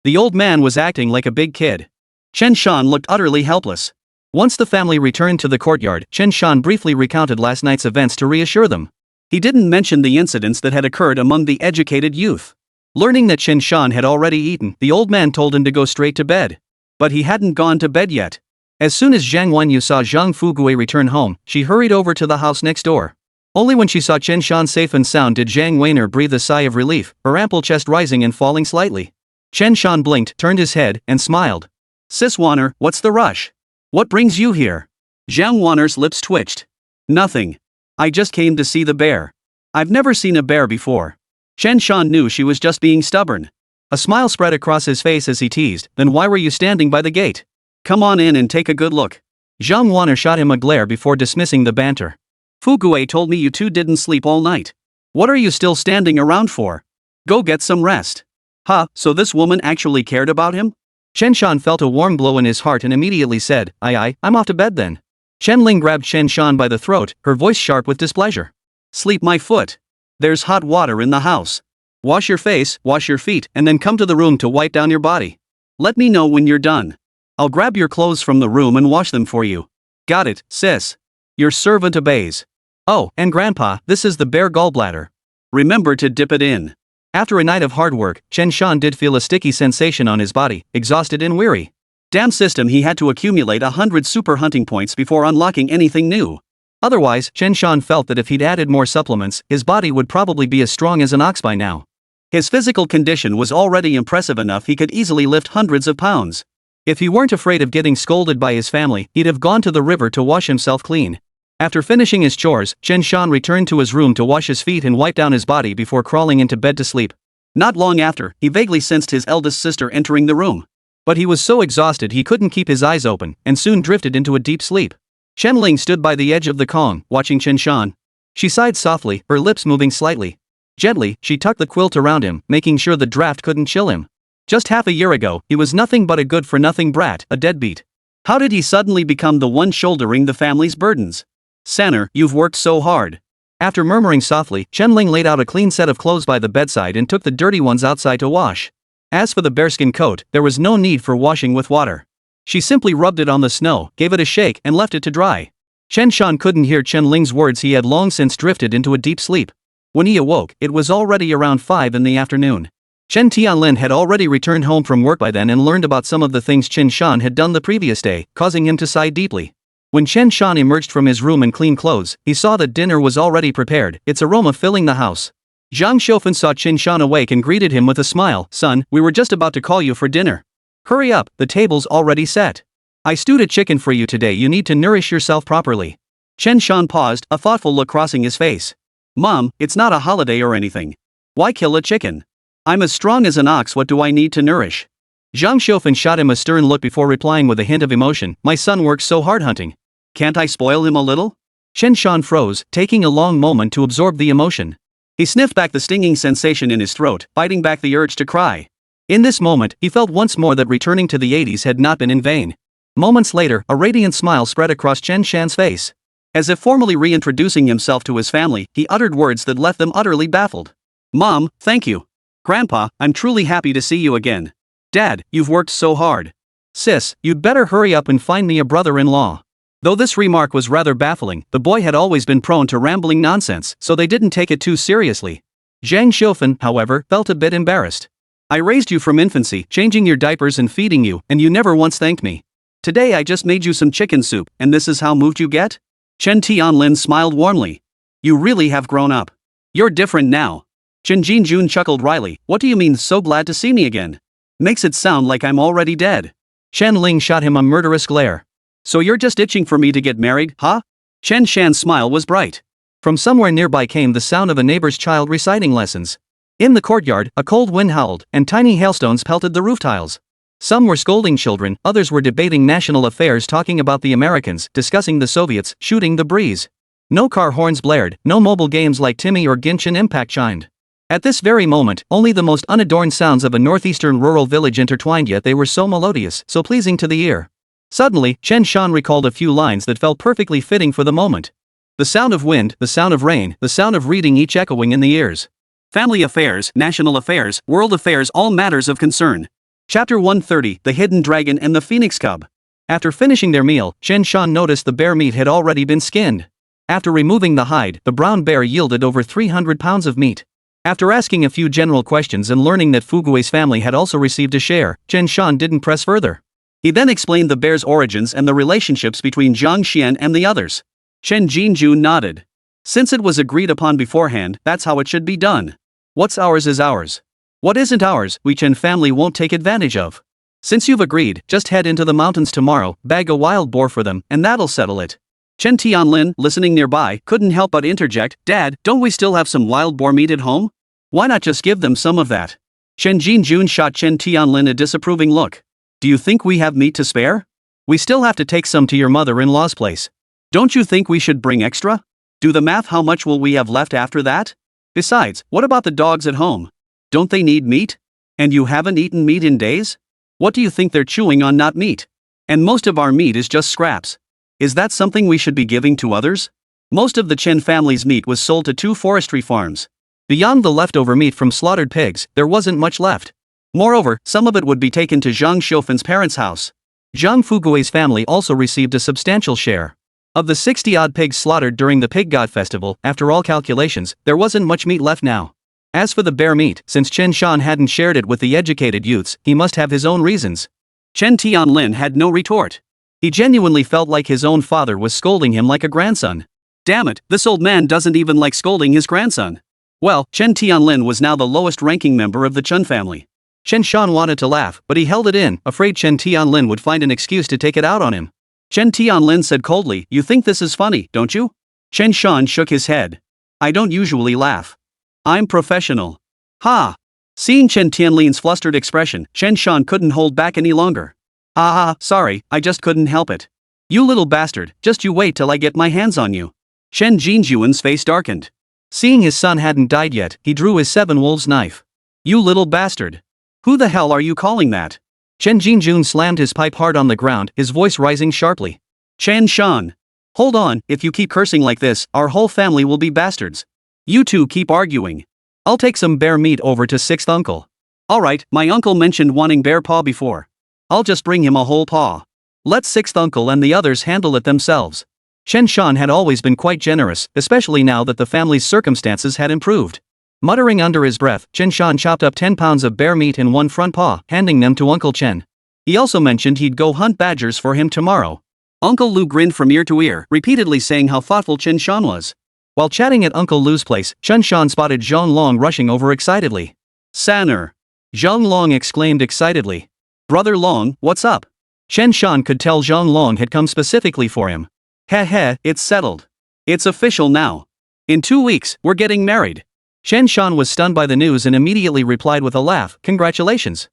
The old man was acting like a big kid.
Chen Shan looked utterly helpless.
Once the family returned to the courtyard, Chen Shan briefly recounted last night's events to reassure them.
He didn't mention the incidents that had occurred among the educated youth.
Learning that Chen Shan had already eaten, the old man told him to go straight to bed.
But he hadn't gone to bed yet.
As soon as Zhang Wan'er saw Zhang Fugui return home, she hurried over to the house next door. Only when she saw Chen Shan safe and sound did Zhang Wan'er breathe a sigh of relief, her ample chest rising and falling slightly. Chen Shan blinked, turned his head, and smiled.
Sis Wan'er, what's the rush? What brings you here? Zhang Wan'er's lips twitched. Nothing. I just came to see the bear. I've never seen a bear before. Chen Shan knew she was just being stubborn.
A smile spread across his face as he teased, "Then why were you standing by the gate?
Come on in and take a good look."
Zhang Wan'er shot him a glare before dismissing the banter.
Fugui told me you two didn't sleep all night. What are you still standing around for? Go get some rest. Huh, so this woman actually cared about him?
Chen Shan felt a warm glow in his heart and immediately said, Aye, I'm off to bed then." Chen Ling grabbed Chen Shan by the throat, her voice sharp with displeasure.
Sleep my foot. There's hot water in the house. Wash your face, wash your feet, and then come to the room to wipe down your body. Let me know when you're done. I'll grab your clothes from the room and wash them for you. Got it, sis. Your servant obeys.
Oh, and Grandpa, this is the bear gallbladder.
Remember to dip it in.
After a night of hard work, Chen Shan did feel a sticky sensation on his body, exhausted and weary.
Damn system, he had to accumulate 100 super hunting points before unlocking anything new.
Otherwise, Chen Shan felt that if he'd added more supplements, his body would probably be as strong as an ox by now.
His physical condition was already impressive enough he could easily lift hundreds of pounds.
If he weren't afraid of getting scolded by his family, he'd have gone to the river to wash himself clean. After finishing his chores, Chen Shan returned to his room to wash his feet and wipe down his body before crawling into bed to sleep.
Not long after, he vaguely sensed his eldest sister entering the room.
But he was so exhausted he couldn't keep his eyes open, and soon drifted into a deep sleep. Chen Ling stood by the edge of the Kong, watching Chen Shan. She sighed softly, her lips moving slightly. Gently, she tucked the quilt around him, making sure the draft couldn't chill him. Just half a year ago, he was nothing but a good-for-nothing brat, a deadbeat.
How did he suddenly become the one shouldering the family's burdens? Sanner, you've worked so hard.
After murmuring softly, Chen Ling laid out a clean set of clothes by the bedside and took the dirty ones outside to wash. As for the bearskin coat, there was no need for washing with water. She simply rubbed it on the snow, gave it a shake, and left it to dry. Chen Shan couldn't hear Chen Ling's words. He had long since drifted into a deep sleep. When he awoke, it was already around 5 in the afternoon. Chen Tianlin had already returned home from work by then and learned about some of the things Chen Shan had done the previous day, causing him to sigh deeply. When Chen Shan emerged from his room in clean clothes, he saw that dinner was already prepared, its aroma filling the house. Zhang Shofan saw Chen Shan awake and greeted him with a smile. "Son, we were just about to call you for dinner. Hurry up, the table's already set. I stewed a chicken for you today. You need to nourish yourself properly."
Chen Shan paused, a thoughtful look crossing his face. "Mom, it's not a holiday or anything. Why kill a chicken? I'm as strong as an ox. What do I need to nourish?"
Zhang Shofan shot him a stern look before replying with a hint of emotion. "My son works so hard hunting.
Can't I spoil him a little?"
Chen Shan froze, taking a long moment to absorb the emotion.
He sniffed back the stinging sensation in his throat, fighting back the urge to cry.
In this moment, he felt once more that returning to the 80s had not been in vain. Moments later, a radiant smile spread across Chen Shan's face.
As if formally reintroducing himself to his family, he uttered words that left them utterly baffled. Mom, thank you. Grandpa, I'm truly happy to see you again. Dad, you've worked so hard.
Sis, you'd better hurry up and find me a brother-in-law.
Though this remark was rather baffling, the boy had always been prone to rambling nonsense, so they didn't take it too seriously.
Zhang Xiufan, however, felt a bit embarrassed.
I raised you from infancy, changing your diapers and feeding you, and you never once thanked me. Today I just made you some chicken soup, and this is how moved you get? Chen Tianlin smiled warmly. You really have grown up. You're different now. Chen Jinjun chuckled wryly. What do you mean so glad to see me again? Makes it sound like I'm already dead.
Chen Ling shot him a murderous glare.
So you're just itching for me to get married, huh? Chen Shan's smile was bright.
From somewhere nearby came the sound of a neighbor's child reciting lessons. In the courtyard, a cold wind howled, and tiny hailstones pelted the roof tiles. Some were scolding children, others were debating national affairs, talking about the Americans, discussing the Soviets, shooting the breeze. No car horns blared, no mobile games like Timmy or Genshin Impact chimed. At this very moment, only the most unadorned sounds of a northeastern rural village intertwined, yet they were so melodious, so pleasing to the ear. Suddenly, Chen Shan recalled a few lines that felt perfectly fitting for the moment. The sound of wind, the sound of rain, the sound of reading, each echoing in the ears. Family affairs, national affairs, world affairs, all matters of concern. Chapter 130, The Hidden Dragon and the Phoenix Cub. After finishing their meal, Chen Shan noticed the bear meat had already been skinned. After removing the hide, the brown bear yielded over 300 pounds of meat. After asking a few general questions and learning that Fugue's family had also received a share, Chen Shan didn't press further. He then explained the bear's origins and the relationships between Zhang Xian and the others. Chen Jinju nodded. Since it was agreed upon beforehand, that's how it should be done. What's ours is ours. What isn't ours, we Chen family won't take advantage of. Since you've agreed, just head into the mountains tomorrow, bag a wild boar for them, and that'll settle it. Chen Tianlin, listening nearby, couldn't help but interject, Dad, don't we still have some wild boar meat at home? Why not just give them some of that? Chen Jinjun shot Chen Tianlin a disapproving look. Do you think we have meat to spare? We still have to take some to your mother-in-law's place. Don't you think we should bring extra? Do the math, how much will we have left after that? Besides, what about the dogs at home? Don't they need meat? And you haven't eaten meat in days? What do you think they're chewing on, not meat? And most of our meat is just scraps. Is that something we should be giving to others? Most of the Chen family's meat was sold to 2 forestry farms. Beyond the leftover meat from slaughtered pigs, there wasn't much left. Moreover, some of it would be taken to Zhang Xiufan's parents' house. Zhang Fugue's family also received a substantial share. Of the 60-odd pigs slaughtered during the Pig God Festival, after all calculations, there wasn't much meat left now. As for the bear meat, since Chen Shan hadn't shared it with the educated youths, he must have his own reasons. Chen Tianlin had no retort. He genuinely felt like his own father was scolding him like a grandson. Damn it, this old man doesn't even like scolding his grandson. Well, Chen Tianlin was now the lowest-ranking member of the Chen family. Chen Shan wanted to laugh, but he held it in, afraid Chen Tianlin would find an excuse to take it out on him. Chen Tianlin said coldly, You think this is funny, don't you? Chen Shan shook his head. I don't usually laugh. I'm professional. Ha! Seeing Chen Tianlin's flustered expression, Chen Shan couldn't hold back any longer. Sorry, I just couldn't help it. You little bastard, just you wait till I get my hands on you. Chen Jinjuan's face darkened. Seeing his son hadn't died yet, he drew his 7-wolves knife. You little bastard. Who the hell are you calling that? Chen Jinjun slammed his pipe hard on the ground, his voice rising sharply. Chen Shan. Hold on, if you keep cursing like this, our whole family will be bastards. You two keep arguing. I'll take some bear meat over to 6th uncle. Alright, my uncle mentioned wanting bear paw before. I'll just bring him a whole paw. Let 6th uncle and the others handle it themselves. Chen Shan had always been quite generous, especially now that the family's circumstances had improved. Muttering under his breath, Chen Shan chopped up 10 pounds of bear meat in one front paw, handing them to Uncle Chen. He also mentioned he'd go hunt badgers for him tomorrow. Uncle Lu grinned from ear to ear, repeatedly saying how thoughtful Chen Shan was. While chatting at Uncle Lu's place, Chen Shan spotted Zhang Long rushing over excitedly. Sanner! Zhang Long exclaimed excitedly. Brother Long, what's up? Chen Shan could tell Zhang Long had come specifically for him. Heh, it's settled. It's official now. In 2 weeks, we're getting married. Chen Shan was stunned by the news and immediately replied with a laugh, Congratulations.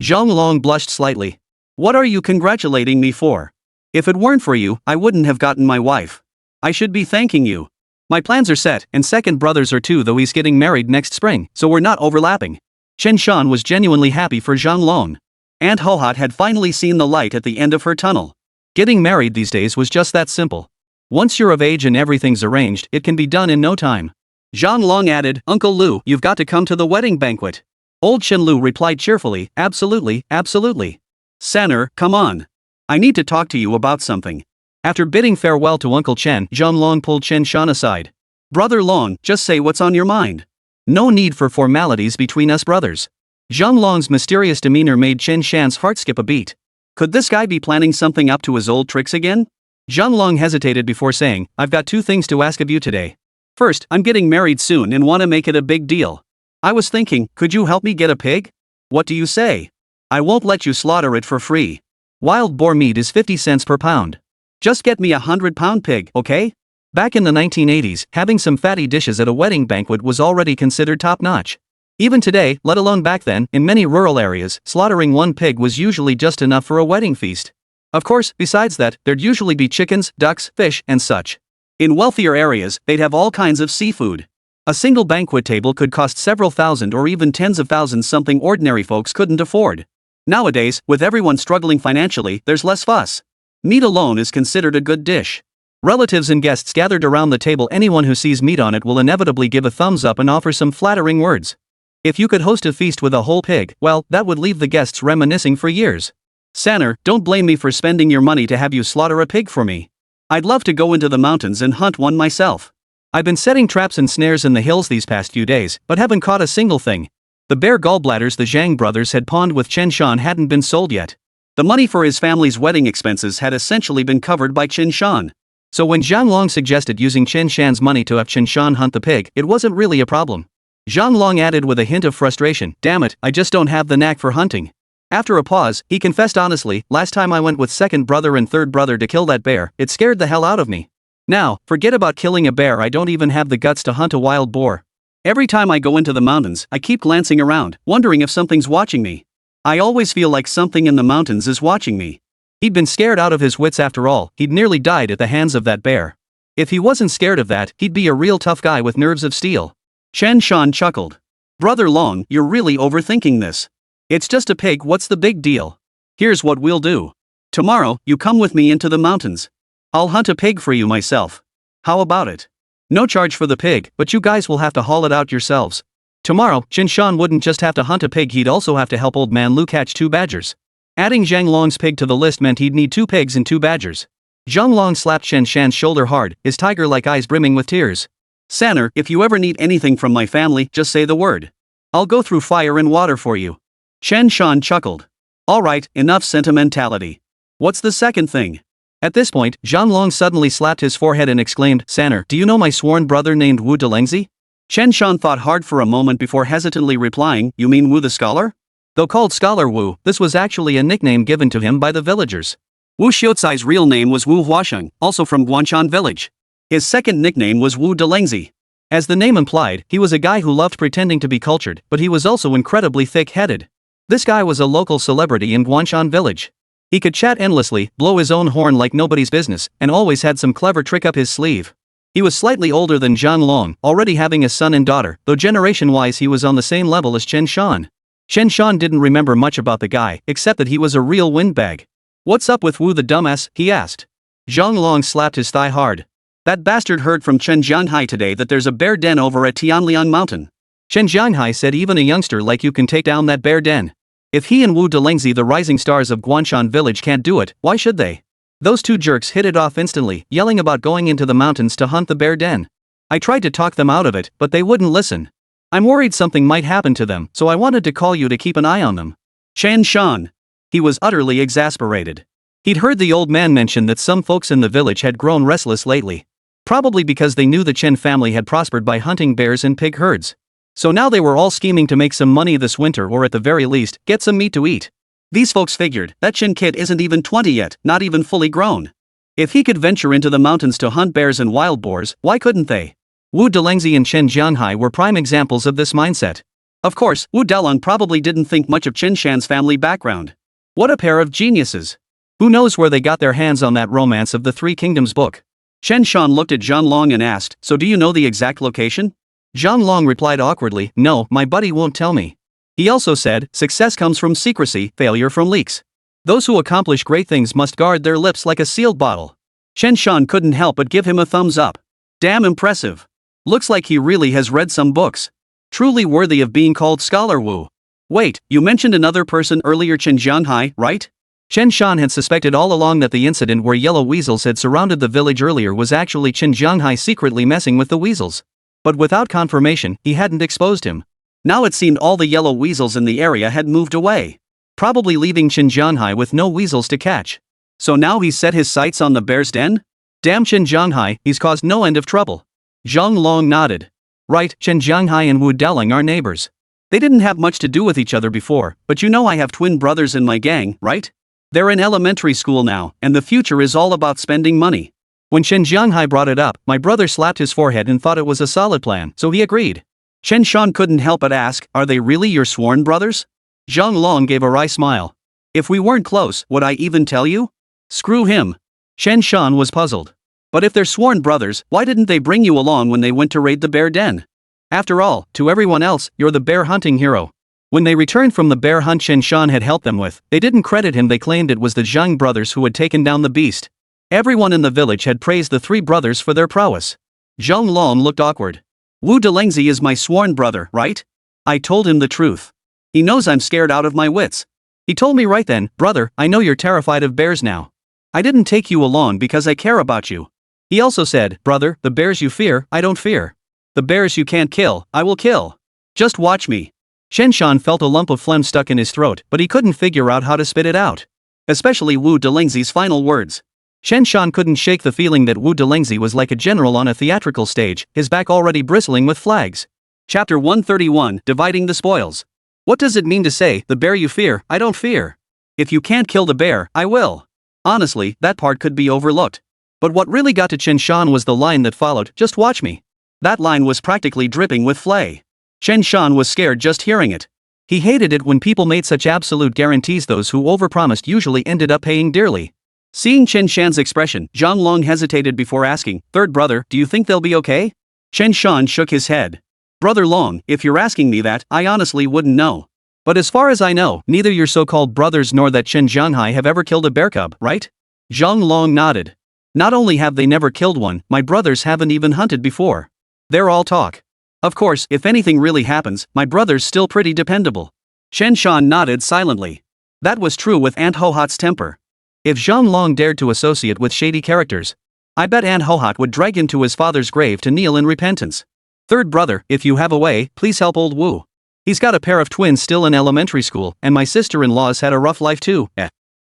Zhang Long blushed slightly. What are you congratulating me for? If it weren't for you, I wouldn't have gotten my wife. I should be thanking you. My plans are set, and second brothers are too, though he's getting married next spring, so we're not overlapping. Chen Shan was genuinely happy for Zhang Long. Aunt Hohat had finally seen the light at the end of her tunnel. Getting married these days was just that simple. Once you're of age and everything's arranged, it can be done in no time.
Zhang Long added, Uncle Lu, you've got to come to the wedding banquet.
Old Chen Lu replied cheerfully, absolutely, absolutely.
Sanner, come on. I need to talk to you about something.
After bidding farewell to Uncle Chen, Zhang Long pulled Chen Shan aside.
Brother Long, just say what's on your mind.
No need for formalities between us brothers. Zhang Long's mysterious demeanor made Chen Shan's heart skip a beat.
Could this guy be planning something up to his old tricks again?
Zhang Long hesitated before saying, I've got 2 things to ask of you today.
First, I'm getting married soon and want to make it a big deal. I was thinking, could you help me get a pig? What do you say? I won't let you slaughter it for free.
Wild boar meat is 50 cents per pound.
Just get me a 100-pound pig, okay?
Back in the 1980s, having some fatty dishes at a wedding banquet was already considered top-notch. Even today, let alone back then, in many rural areas, slaughtering 1 pig was usually just enough for a wedding feast. Of course, besides that, there'd usually be chickens, ducks, fish, and such.
In wealthier areas, they'd have all kinds of seafood.
A single banquet table could cost several thousand or even tens of thousands, something ordinary folks couldn't afford.
Nowadays, with everyone struggling financially, there's less fuss. Meat alone is considered a good dish.
Relatives and guests gathered around the table, anyone who sees meat on it will inevitably give a thumbs up and offer some flattering words. If you could host a feast with a whole pig, well, that would leave the guests reminiscing for years.
Sanner, don't blame me for spending your money to have you slaughter a pig for me. I'd love to go into the mountains and hunt one myself.
I've been setting traps and snares in the hills these past few days, but haven't caught a single thing. The bear gallbladders the Zhang brothers had pawned with Chen Shan hadn't been sold yet.
The money for his family's wedding expenses had essentially been covered by Chen Shan.
So when Zhang Long suggested using Chen Shan's money to have Chen Shan hunt the pig, it wasn't really a problem. Zhang Long added with a hint of frustration, damn it, I just don't have the knack for hunting. After a pause, he confessed honestly, last time I went with second brother and third brother to kill that bear, it scared the hell out of me. Now, forget about killing a bear, I don't even have the guts to hunt a wild boar.
Every time I go into the mountains, I keep glancing around, wondering if something's watching me. I always feel like something in the mountains is watching me.
He'd been scared out of his wits after all, he'd nearly died at the hands of that bear. If he wasn't scared of that, he'd be a real tough guy with nerves of steel.
Chen Shan chuckled. Brother Long, you're really overthinking this. It's just a pig, what's the big deal? Here's what we'll do. Tomorrow, you come with me into the mountains. I'll hunt a pig for you myself. How about it?
No charge for the pig, but you guys will have to haul it out yourselves. Tomorrow, Chen Shan wouldn't just have to hunt a pig, he'd also have to help old man Lu catch 2 badgers. Adding Zhang Long's pig to the list meant he'd need 2 pigs and 2 badgers. Zhang Long slapped Chen Shan's shoulder hard, his tiger-like eyes brimming with tears.
Sanner, if you ever need anything from my family, just say the word. I'll go through fire and water for you. Chen Shan chuckled. Alright, enough sentimentality. What's the second thing?
At this point, Zhang Long suddenly slapped his forehead and exclaimed, Sanner, do you know my sworn brother named Wu Delengzi?
Chen Shan thought hard for a moment before hesitantly replying, you mean Wu the scholar?
Though called Scholar Wu, this was actually a nickname given to him by the villagers.
Wu Xiaocai's real name was Wu Huasheng, also from Guanshan village. His second nickname was Wu Delengzi.
As the name implied, he was a guy who loved pretending to be cultured, but he was also incredibly thick-headed. This guy was a local celebrity in Guanshan village. He could chat endlessly, blow his own horn like nobody's business, and always had some clever trick up his sleeve. He was slightly older than Zhang Long, already having a son and daughter, though generation-wise he was on the same level as Chen Shan. Chen Shan didn't remember much about the guy, except that he was a real windbag. What's up with Wu the dumbass, he asked.
Zhang Long slapped his thigh hard. That bastard heard from Chen Jianghai today that there's a bear den over at Tianliang Mountain.
Chen Jianghai said even a youngster like you can take down that bear den. If he and Wu Delengzi, the rising stars of Guanshan village, can't do it, why should they? Those 2 jerks hit it off instantly, yelling about going into the mountains to hunt the bear den. I tried to talk them out of it, but they wouldn't listen. I'm worried something might happen to them, so I wanted to call you to keep an eye on them.
Chen Shan. He was utterly exasperated.
He'd heard the old man mention that some folks in the village had grown restless lately. Probably because they knew the Chen family had prospered by hunting bears and pig herds. So now they were all scheming to make some money this winter, or at the very least, get some meat to eat.
These folks figured, that Chen kid isn't even 20 yet, not even fully grown. If he could venture into the mountains to hunt bears and wild boars, why couldn't they?
Wu Delengzi and Chen Jianghai were prime examples of this mindset.
Of course, Wu Dalong probably didn't think much of Chen Shan's family background. What a pair of geniuses.
Who knows where they got their hands on that Romance of the 3 Kingdoms book?
Chen Shan looked at Zhang Long and asked, so do you know the exact location?
Zhang Long replied awkwardly, no, my buddy won't tell me. He also said, success comes from secrecy, failure from leaks. Those who accomplish great things must guard their lips like a sealed bottle.
Chen Shan couldn't help but give him a thumbs up. Damn impressive. Looks like he really has read some books. Truly worthy of being called Scholar Wu. Wait, you mentioned another person earlier, Chen Shan, right?
Chen Shan had suspected all along that the incident where yellow weasels had surrounded the village earlier was actually Chen Shan secretly messing with the weasels. But without confirmation, he hadn't exposed him.
Now it seemed all the yellow weasels in the area had moved away,
probably leaving Chen Shan with no weasels to catch.
So now he's set his sights on the bear's den?
Damn Chen Shan, he's caused no end of trouble.
Zhang Long nodded.
Right, Chen Shan and Wu Daling are neighbors.
They didn't have much to do with each other before, but you know I have twin brothers in my gang, right? They're in elementary school now, and the future is all about spending money.
When Chen Shan brought it up, my brother slapped his forehead and thought it was a solid plan, so he agreed.
Chen Shan couldn't help but ask, are they really your sworn brothers?
Zhang Long gave a wry smile.
If we weren't close, would I even tell you? Screw him.
Chen Shan was puzzled.
But if they're sworn brothers, why didn't they bring you along when they went to raid the bear den?
After all, to everyone else, you're the bear hunting hero. When they returned from the bear hunt Chen Shan had helped them with, they didn't credit him. They claimed it was the Zhang brothers who had taken down the beast. Everyone in the village had praised the three brothers for their prowess.
Zhang Long looked awkward. Wu Delengzi is my sworn brother, right? I told him the truth. He knows I'm scared out of my wits.
He told me right then, brother, I know you're terrified of bears now. I didn't take you along because I care about you. He also said, brother, the bears you fear, I don't fear. The bears you can't kill, I will kill. Just watch me. Chen Shan felt a lump of phlegm stuck in his throat, but he couldn't figure out how to spit it out.
Especially Wu Delengzi's final words.
Chen Shan couldn't shake the feeling that Wu Delengzi was like a general on a theatrical stage, his back already bristling with flags.
Chapter 131, Dividing the Spoils. What does it mean to say, the bear you fear, I don't fear? If you can't kill the bear, I will. Honestly, that part could be overlooked.
But what really got to Chen Shan was the line that followed, just watch me.
That line was practically dripping with flay. Chen Shan was scared just hearing it.
He hated it when people made such absolute guarantees. Those who overpromised usually ended up paying dearly.
Seeing Chen Shan's expression, Zhang Long hesitated before asking, third brother, do you think they'll be okay? Chen Shan shook his head. Brother Long, if you're asking me that, I honestly wouldn't know.
But as far as I know, neither your so-called brothers nor that Chen Shanghai have ever killed a bear cub, right?
Zhang Long nodded.
Not only have they never killed one, my brothers haven't even hunted before. They're all talk.
Of course, if anything really happens, my brother's still pretty dependable. Chen Shan nodded silently. That was true with Aunt Hohat's temper.
If Zhang Long dared to associate with shady characters, I bet Aunt Hohat would drag him to his father's grave to kneel in repentance. Third brother, if you have a way, please help old Wu. He's got a pair of twins still in elementary school, and my sister-in-law's had a rough life too.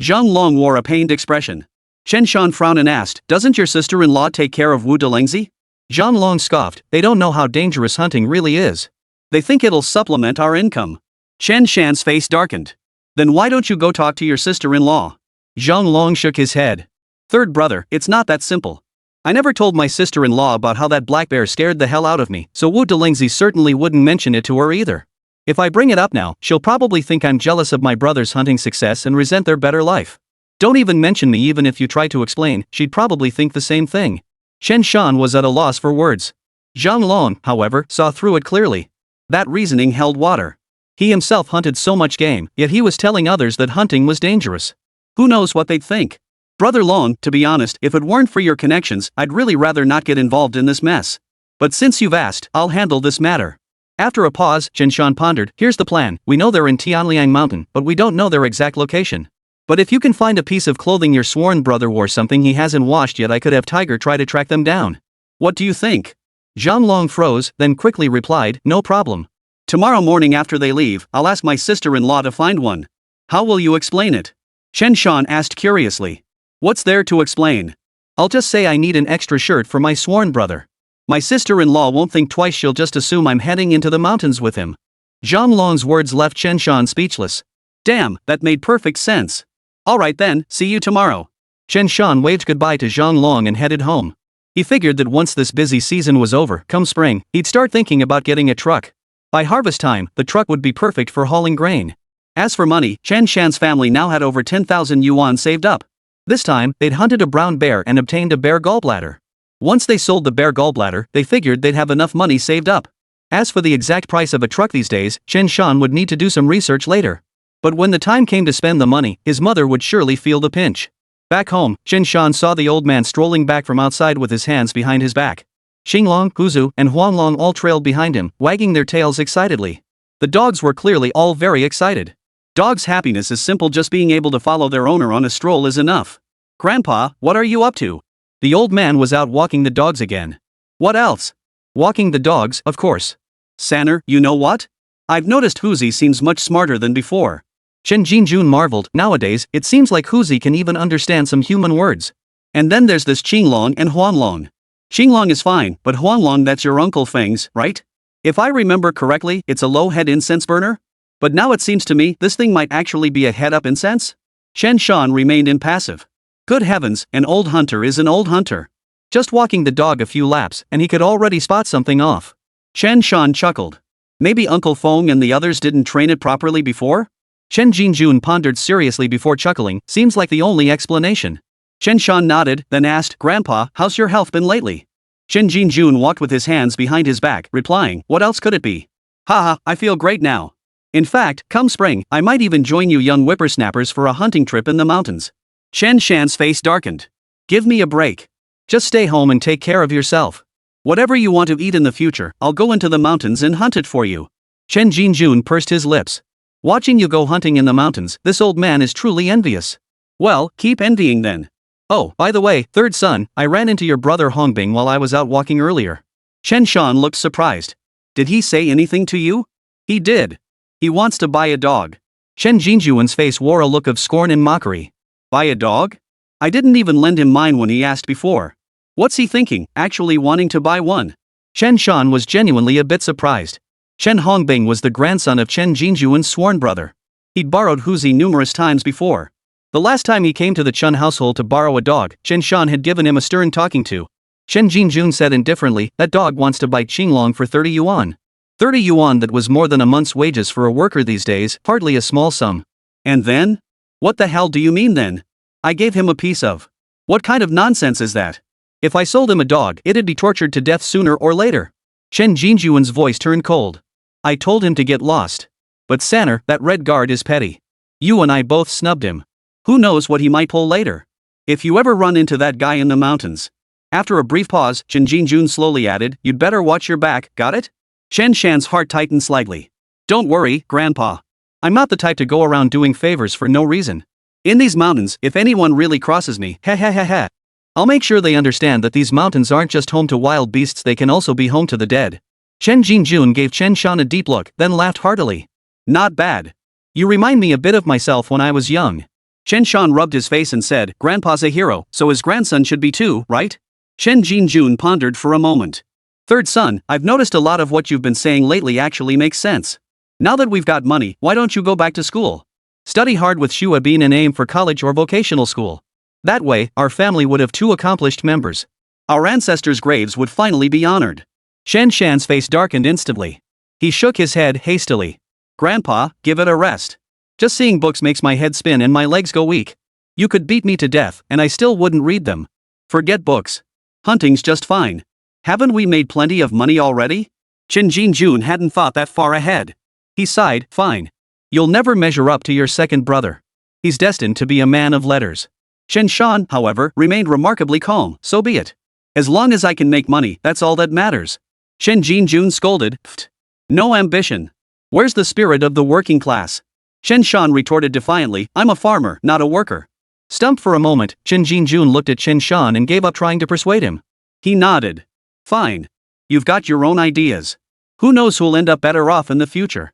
Zhang Long wore a pained expression. Chen Shan frowned and asked, doesn't your sister-in-law take care of Wu Delengzi?
Zhang Long scoffed, they don't know how dangerous hunting really is.
They think it'll supplement our income. Chen Shan's face darkened. Then why don't you go talk to your sister-in-law?
Zhang Long shook his head.
Third brother, it's not that simple. I never told my sister-in-law about how that black bear scared the hell out of me, so Wu Delengzi certainly wouldn't mention it to her either. If I bring it up now, she'll probably think I'm jealous of my brother's hunting success and resent their better life.
Don't even mention me. Even if you try to explain, she'd probably think the same thing. Chen Shan was at a loss for words. Zhang Long, however, saw through it clearly. That reasoning held water. He himself hunted so much game, yet he was telling others that hunting was dangerous.
Who knows what they'd think? Brother Long, to be honest, if it weren't for your connections, I'd really rather not get involved in this mess. But since you've asked, I'll handle this matter.
After a pause, Chen Shan pondered, here's the plan. We know they're in Tianliang Mountain, but we don't know their exact location. But if you can find a piece of clothing your sworn brother wore, something he hasn't washed yet, I could have Tiger try to track them down.
What do you think?
Zhang Long froze, then quickly replied, no problem.
Tomorrow morning after they leave, I'll ask my sister-in-law to find one. How will you explain it? Chen Shan asked curiously. What's there to explain?
I'll just say I need an extra shirt for my sworn brother. My sister-in-law won't think twice, she'll just assume I'm heading into the mountains with him.
Zhang Long's words left Chen Shan speechless. Damn, that made perfect sense. Alright then, see you tomorrow.
Chen Shan waved goodbye to Zhang Long and headed home. He figured that once this busy season was over, come spring, he'd start thinking about getting a truck. By harvest time, the truck would be perfect for hauling grain.
As for money, Chen Shan's family now had over 10,000 yuan saved up.
This time, they'd hunted a brown bear and obtained a bear gallbladder. Once they sold the bear gallbladder, they figured they'd have enough money saved up. As for the exact price of a truck these days, Chen Shan would need to do some research later. But when the time came to spend the money, his mother would surely feel the pinch.
Back home, Chen Shan saw the old man strolling back from outside with his hands behind his back. Xinglong, Huzu, and Huanglong all trailed behind him, wagging their tails excitedly. The dogs were clearly all very excited. Dogs' happiness is simple, just being able to follow their owner on a stroll is enough. Grandpa, what are you up to? The old man was out walking the dogs again. What else? Walking the dogs, of course. Sanner, you know what? I've noticed Huzi seems much smarter than before.
Chen Jinjun marveled. Nowadays, it seems like Huzi can even understand some human words.
And then there's this Qinglong and Huanglong. Xinglong is fine, but Huanglong, that's your Uncle Feng's, right? If I remember correctly, it's a low-head incense burner? But now it seems to me this thing might actually be a head-up incense? Chen Shan remained impassive. Good heavens, an old hunter is an old hunter.
Just walking the dog a few laps, and he could already spot something off.
Chen Shan chuckled. Maybe Uncle Feng and the others didn't train it properly before?
Chen Jinjun pondered seriously before chuckling. Seems like the only explanation.
Chen Shan nodded, then asked, Grandpa, how's your health been lately? Chen Jinjun walked with his hands behind his back, replying, what else could it be? Haha, I feel great now. In fact, come spring, I might even join you young whippersnappers for a hunting trip in the mountains. Chen Shan's face darkened. Give me a break.
Just stay home and take care of yourself.
Whatever you want to eat in the future, I'll go into the mountains and hunt it for you.
Chen Jinjun pursed his lips. Watching you go hunting in the mountains, this old man is truly envious.
Well, keep envying then.
Oh, by the way, third son, I ran into your brother Hongbing while I was out walking earlier.
Chen Shan looked surprised. Did he say anything to you? He did. He wants to buy a dog.
Chen Jinjuan's face wore a look of scorn and mockery.
Buy a dog? I didn't even lend him mine when he asked before. What's he thinking, actually wanting to buy one?
Chen Shan was genuinely a bit surprised. Chen Hongbing was the grandson of Chen Jinjuan's sworn brother. He'd borrowed Huzi numerous times before. The last time he came to the Chen household to borrow a dog, Chen Shan had given him a stern talking to. Chen Jinjun said indifferently, that dog wants to buy Qinglong for 30 yuan. 30 yuan, that was more than a month's wages for a worker these days, hardly a small sum.
And then? What the hell do you mean then? I gave him a piece of. What kind of nonsense is that?
If I sold him a dog, it'd be tortured to death sooner or later. Chen Jinjuan's voice turned cold. I told him to get lost. But Sanner, that red guard is petty. You and I both snubbed him.
Who knows what he might pull later? If you ever run into that guy in the mountains. After a brief pause, Chen Jinjun slowly added, you'd better watch your back, got it? Chen Shan's heart tightened slightly. Don't worry, Grandpa.
I'm not the type to go around doing favors for no reason.
In these mountains, if anyone really crosses me,
I'll make sure they understand that these mountains aren't just home to wild beasts, they can also be home to the dead. Chen Jinjun gave Chen Shan a deep look, then laughed heartily.
Not bad.
You remind me a bit of myself when I was young.
Chen Shan rubbed his face and said, Grandpa's a hero, so his grandson should be too, right? Chen Jinjun pondered for a moment. Third son, I've noticed a lot of what you've been saying lately actually makes sense. Now that we've got money, why don't you go back to school? Study hard with Shua Bean and aim for college or vocational school.
That way, our family would have 2 accomplished members.
Our ancestors' graves would finally be honored.
Chen Shan's face darkened instantly. He shook his head hastily.
Grandpa, give it a rest.
Just seeing books makes my head spin and my legs go weak. You could beat me to death, and I still wouldn't read them.
Forget books. Hunting's just fine. Haven't we made plenty of money already? Chen Jinjun hadn't thought that far ahead.
He sighed, fine. You'll never measure up to your second brother. He's destined to be a man of letters.
Chen Shan, however, remained remarkably calm, so be it. As long as I can make money, that's all that matters. Chen Jinjun scolded, Pfft. No ambition. Where's the spirit of the working class? Chen Shan retorted defiantly, I'm a farmer, not a worker.
Stumped for a moment, Chen Jinjun looked at Chen Shan and gave up trying to persuade him.
He nodded. Fine. You've got your own ideas. Who knows who'll end up better off in the future?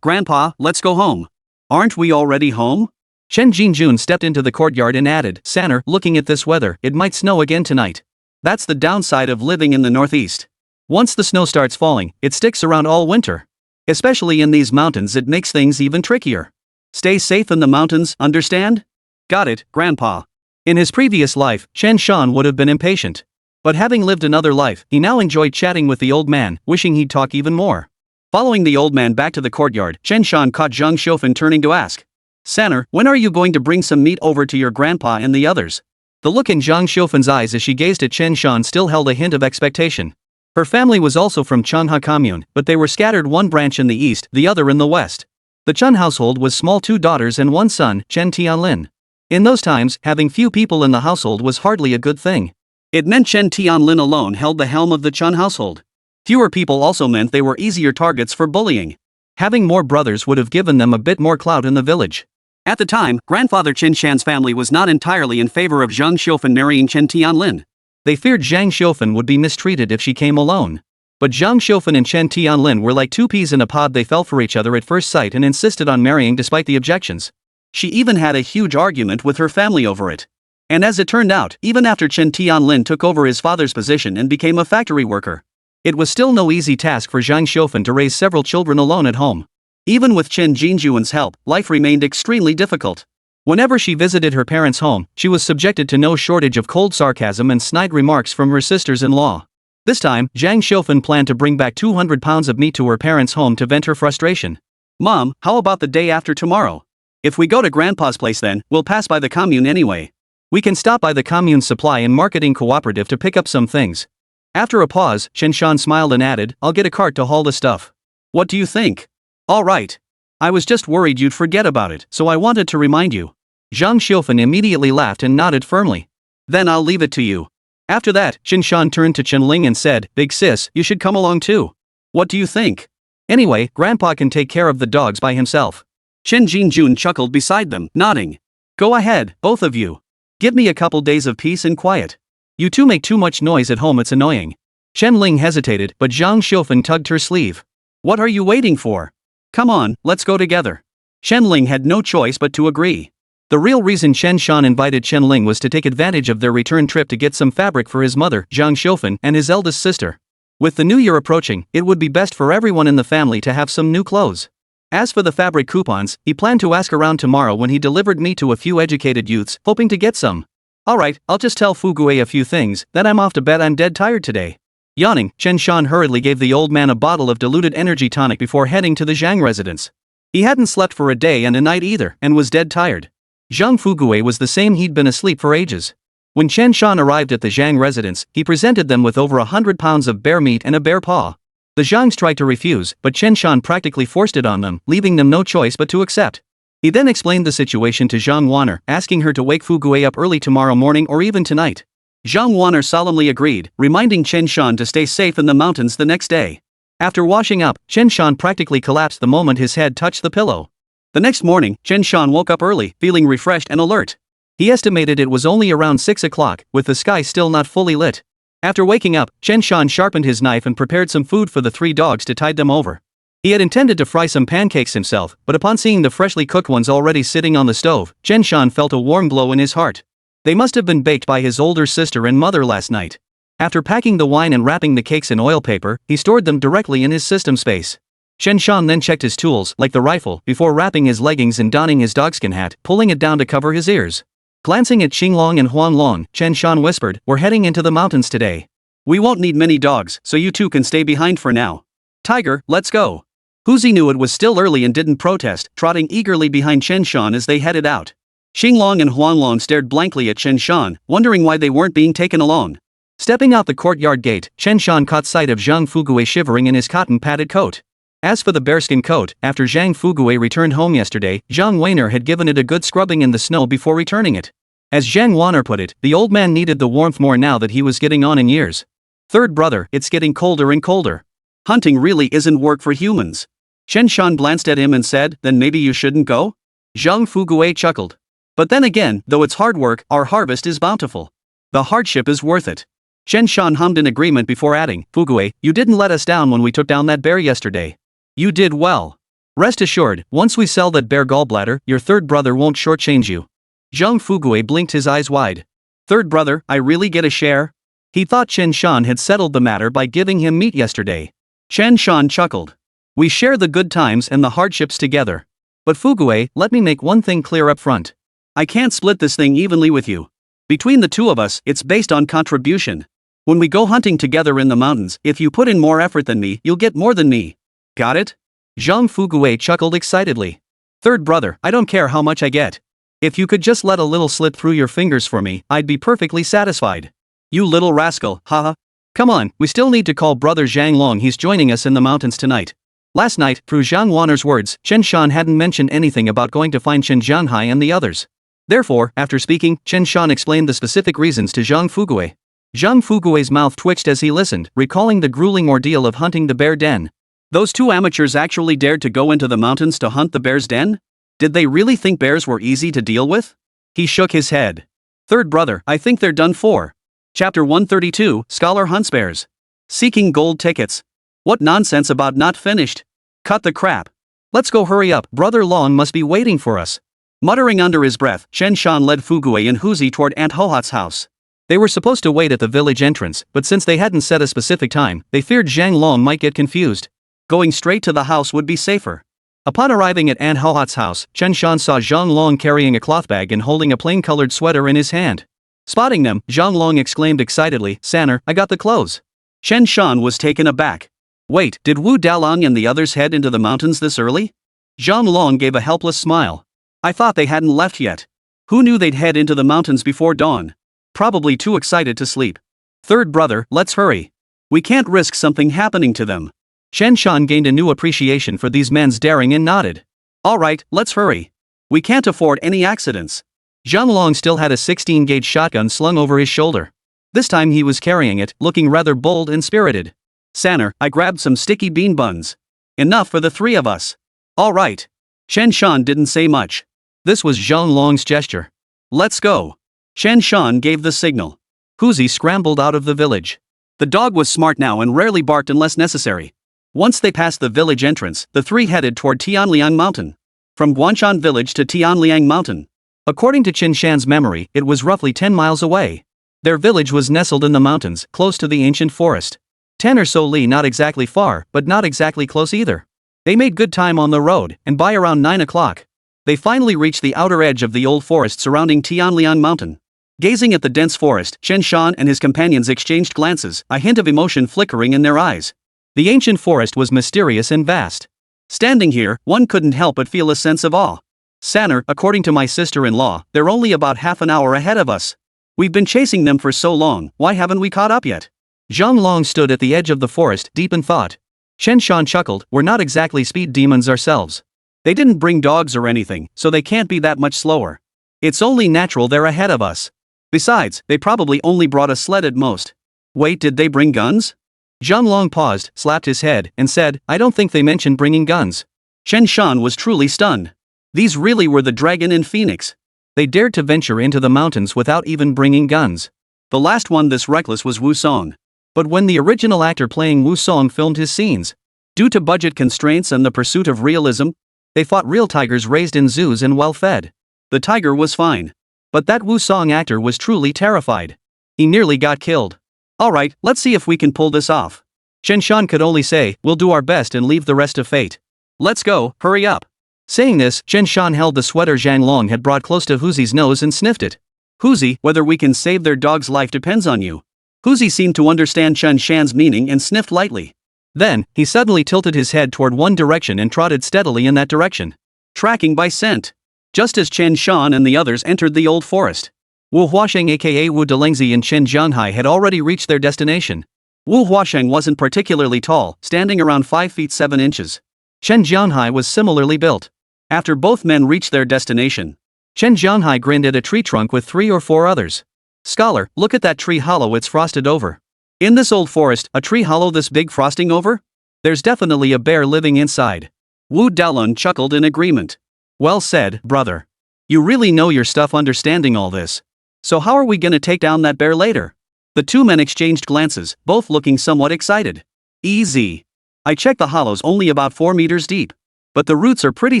Grandpa, let's go home. Aren't we already home?
Chen Jinjun stepped into the courtyard and added, Sanner, looking at this weather, it might snow again tonight.
That's the downside of living in the Northeast.
Once the snow starts falling, it sticks around all winter.
Especially in these mountains, it makes things even trickier. Stay safe in the mountains, understand? Got it, Grandpa.
In his previous life, Chen Shan would have been impatient. But having lived another life, he now enjoyed chatting with the old man, wishing he'd talk even more.
Following the old man back to the courtyard, Chen Shan caught Zhang Xiufan turning to ask, Sanner, when are you going to bring some meat over to your grandpa and the others?
The look in Zhang Xiufan's eyes as she gazed at Chen Shan still held a hint of expectation. Her family was also from Chanha commune, but they were scattered, one branch in the east, the other in the west. The Chen household was small, 2 daughters and 1 son, Chen Tianlin. In those times, having few people in the household was hardly a good thing.
It meant Chen Tianlin alone held the helm of the Chen household. Fewer people also meant they were easier targets for bullying.
Having more brothers would have given them a bit more clout in the village.
At the time, grandfather Chen Shan's family was not entirely in favor of Zhang Xiufan marrying Chen Tianlin.
They feared Zhang Xiufan would be mistreated if she came alone. But Zhang Xiufan and Chen Tianlin were like two peas in a pod. They fell for each other at first sight and insisted on marrying despite the objections.
She even had a huge argument with her family over it. And as it turned out, even after Chen Tianlin took over his father's position and became a factory worker,
it was still no easy task for Zhang Xiufan to raise several children alone at home.
Even with Chen Jinjuan's help, life remained extremely difficult.
Whenever she visited her parents' home, she was subjected to no shortage of cold sarcasm and snide remarks from her sisters-in-law. This time, Zhang Xiufan planned to bring back 200 pounds of meat to her parents' home to vent her frustration.
"Mom, how about the day after tomorrow? If we go to Grandpa's place then, we'll pass by the commune anyway.
We can stop by the commune's supply and marketing cooperative to pick up some things." After a pause, Chen Shan smiled and added, "I'll get a cart to haul the stuff."
"What do you think?" "All right. I was just worried you'd forget about it, so I wanted to remind you."
Zhang Xiufan immediately laughed and nodded firmly.
"Then I'll leave it to you."
After that, Chen Shan turned to Chen Ling and said, "Big sis, you should come along too."
"What do you think?"
"Anyway, Grandpa can take care of the dogs by himself."
Chen Jinjun chuckled beside them, nodding.
"Go ahead, both of you. Give me a couple days of peace and quiet. You two make too much noise at home, it's annoying." Chen Ling hesitated, but Zhang Xiufan tugged her sleeve.
"What are you waiting for? Come on, let's go together." Chen Ling had no choice but to agree.
The real reason Chen Shan invited Chen Ling was to take advantage of their return trip to get some fabric for his mother, Zhang Xiufan, and his eldest sister. With the new year approaching, it would be best for everyone in the family to have some new clothes. As for the fabric coupons, he planned to ask around tomorrow when he delivered meat to a few educated youths, hoping to get some. "Alright, I'll just tell Fugue a few things, then I'm off to bed. I'm dead tired today." Yawning, Chen Shan hurriedly gave the old man a bottle of diluted energy tonic before heading to the Zhang residence. He hadn't slept for a day and a night either, and was dead tired. Zhang Fugue was the same, he'd been asleep for ages. When Chen Shan arrived at the Zhang residence, he presented them with over 100 pounds of bear meat and a bear paw. The Zhangs tried to refuse, but Chen Shan practically forced it on them, leaving them no choice but to accept. He then explained the situation to Zhang Wan'er, asking her to wake Fugue up early tomorrow morning or even tonight.
Zhang Wan'er solemnly agreed, reminding Chen Shan to stay safe in the mountains the next day.
After washing up, Chen Shan practically collapsed the moment his head touched the pillow.
The next morning, Chen Shan woke up early, feeling refreshed and alert.
He estimated it was only around 6 o'clock, with the sky still not fully lit. After waking up, Chen Shan sharpened his knife and prepared some food for the 3 dogs to tide them over. He had intended to fry some pancakes himself, but upon seeing the freshly cooked ones already sitting on the stove, Chen Shan felt a warm glow in his heart. They must have been baked by his older sister and mother last night. After packing the wine and wrapping the cakes in oil paper, he stored them directly in his system space. Chen Shan then checked his tools, like the rifle, before wrapping his leggings and donning his dogskin hat, pulling it down to cover his ears. Glancing at Xinglong and Huanglong, Chen Shan whispered, "We're heading into the mountains today.
We won't need many dogs, so you two can stay behind for now. Tiger, let's go." Huzi knew it was still early and didn't protest, trotting eagerly behind Chen Shan as they headed out. Xinglong and Huanglong stared blankly at Chen Shan, wondering why they weren't being taken along.
Stepping out the courtyard gate, Chen Shan caught sight of Zhang Fugue shivering in his cotton-padded coat. As for the bearskin coat, after Zhang Fugue returned home yesterday, Zhang Wan'er had given it a good scrubbing in the snow before returning it. As Zhang Wan'er put it, the old man needed the warmth more now that he was getting on in years. "Third brother, it's getting colder and colder.
Hunting really isn't work for humans." Chen Shan glanced at him and said, "Then maybe you shouldn't go?" Zhang Fugue chuckled. "But then again, though it's hard work, our harvest is bountiful. The hardship is worth it." Chen Shan hummed in agreement before adding, "Fugue, you didn't let us down when we took down that bear yesterday. You did well. Rest assured, once we sell that bear gallbladder, your third brother won't shortchange you." Zhang Fugue blinked his eyes wide. "Third brother, I really get a share?" He thought Chen Shan had settled the matter by giving him meat yesterday. Chen Shan chuckled. "We share the good times and the hardships together. But Fugue, let me make one thing clear up front. I can't split this thing evenly with you. Between the two of us, it's based on contribution. When we go hunting together in the mountains, if you put in more effort than me, you'll get more than me. Got it?" Zhang Fugue chuckled excitedly. "Third brother, I don't care how much I get. If you could just let a little slip through your fingers for me, I'd be perfectly satisfied." "You little rascal, haha. Come on, we still need to call brother Zhang Long, he's joining us in the mountains tonight." Last night, through Zhang Wan'er's words, Chen Shan hadn't mentioned anything about going to find Chen Jianhai and the others.
Therefore, after speaking, Chen Shan explained the specific reasons to Zhang Fugui. Zhang Fugui's mouth twitched as he listened, recalling the grueling ordeal of hunting the bear den.
Those two amateurs actually dared to go into the mountains to hunt the bear's den? Did they really think bears were easy to deal with? He shook his head. Third brother, I think they're done for. Chapter 132, Scholar hunts bears. Seeking gold tickets. What nonsense about not finished? Cut the crap.
Let's go, hurry up, Brother Long must be waiting for us.
Muttering under his breath, Chen Shan led Fugui and Huzi toward Aunt Hohat's house.
They were supposed to wait at the village entrance, but since they hadn't set a specific time, they feared Zhang Long might get confused.
Going straight to the house would be safer.
Upon arriving at Aunt Hohat's house, Chen Shan saw Zhang Long carrying a cloth bag and holding a plain-colored sweater in his hand. Spotting them, Zhang Long exclaimed excitedly, "Sanner, I got the clothes."
Chen Shan was taken aback. Wait, did Wu Dalong and the others head into the mountains this early? Zhang Long gave a helpless smile. I thought they hadn't left yet. Who knew they'd head into the mountains before dawn? Probably too excited to sleep. Third brother, let's hurry. We can't risk something happening to them.
Chen Shan gained a new appreciation for these men's daring and nodded.
All right, let's hurry. We can't afford any accidents.
Zhang Long still had a 16-gauge shotgun slung over his shoulder. This time he was carrying it, looking rather bold and spirited.
Sanner, I grabbed some sticky bean buns. Enough for the three of us. All right. Chen Shan didn't say much.
This was Zhang Long's gesture.
Let's go. Chen Shan gave the signal.
Huzi scrambled out of the village.
The dog was smart now and rarely barked unless necessary. Once they passed the village entrance, the three headed toward Tianliang Mountain. From Guanshan Village to Tianliang Mountain.
According to Chen Shan's memory, it was roughly 10 miles away. Their village was nestled in the mountains, close to the ancient forest. 10 or so li, not exactly far, but not exactly close either. They made good time on the road, and by around 9 o'clock, they finally reached the outer edge of the old forest surrounding Tianliang Mountain. Gazing at the dense forest, Chen Shan and his companions exchanged glances, a hint of emotion flickering in their eyes. The ancient forest was mysterious and vast.
Standing here, one couldn't help but feel a sense of awe. Sanner, according to my sister-in-law, they're only about half an hour ahead of us. We've been chasing them for so long, why haven't we caught up yet?
Zhang Long stood at the edge of the forest, deep in thought. Chen Shan chuckled, we're not exactly speed demons ourselves.
They didn't bring dogs or anything, so they can't be that much slower. It's only natural they're ahead of us. Besides, they probably only brought a sled at most. Wait, did they bring guns?
Zhang Long paused, slapped his head, and said, I don't think they mentioned bringing guns.
Chen Shan was truly stunned. These really were the dragon and phoenix.
They dared to venture into the mountains without even bringing guns.
The last one this reckless was Wu Song.
But when the original actor playing Wu Song filmed his scenes,
due to budget constraints and the pursuit of realism,
they fought real tigers raised in zoos and well fed.
The tiger was fine.
But that Wu Song actor was truly terrified. He nearly got killed.
Alright, let's see if we can pull this off.
Chen Shan could only say, we'll do our best and leave the rest to fate.
Let's go, hurry up.
Saying this, Chen Shan held the sweater Zhang Long had brought close to Huzi's nose and sniffed it.
Huzi, whether we can save their dog's life depends on you. Huzi seemed to understand Chen Shan's meaning and sniffed lightly.
Then, he suddenly tilted his head toward one direction and trotted steadily in that direction.
Tracking by scent. Just as Chen Shan and the others entered the old forest.
Wu Huasheng aka Wu Delengzi and Chen Jianhai had already reached their destination.
Wu Huasheng wasn't particularly tall, standing around 5 feet 7 inches.
Chen Jianhai was similarly built.
After both men reached their destination,
Chen Jianhai grinned at a tree trunk with 3 or 4 others. Scholar, look at that tree hollow, it's frosted over.
In this old forest, a tree hollow this big frosting over?
There's definitely a bear living inside.
Wu Dalun chuckled in agreement.
Well said, brother.
You really know your stuff understanding all this. So how are we gonna take down that bear later? The two men exchanged glances, both looking somewhat excited. Easy. I checked the hollow's only about 4 meters deep. But the roots are pretty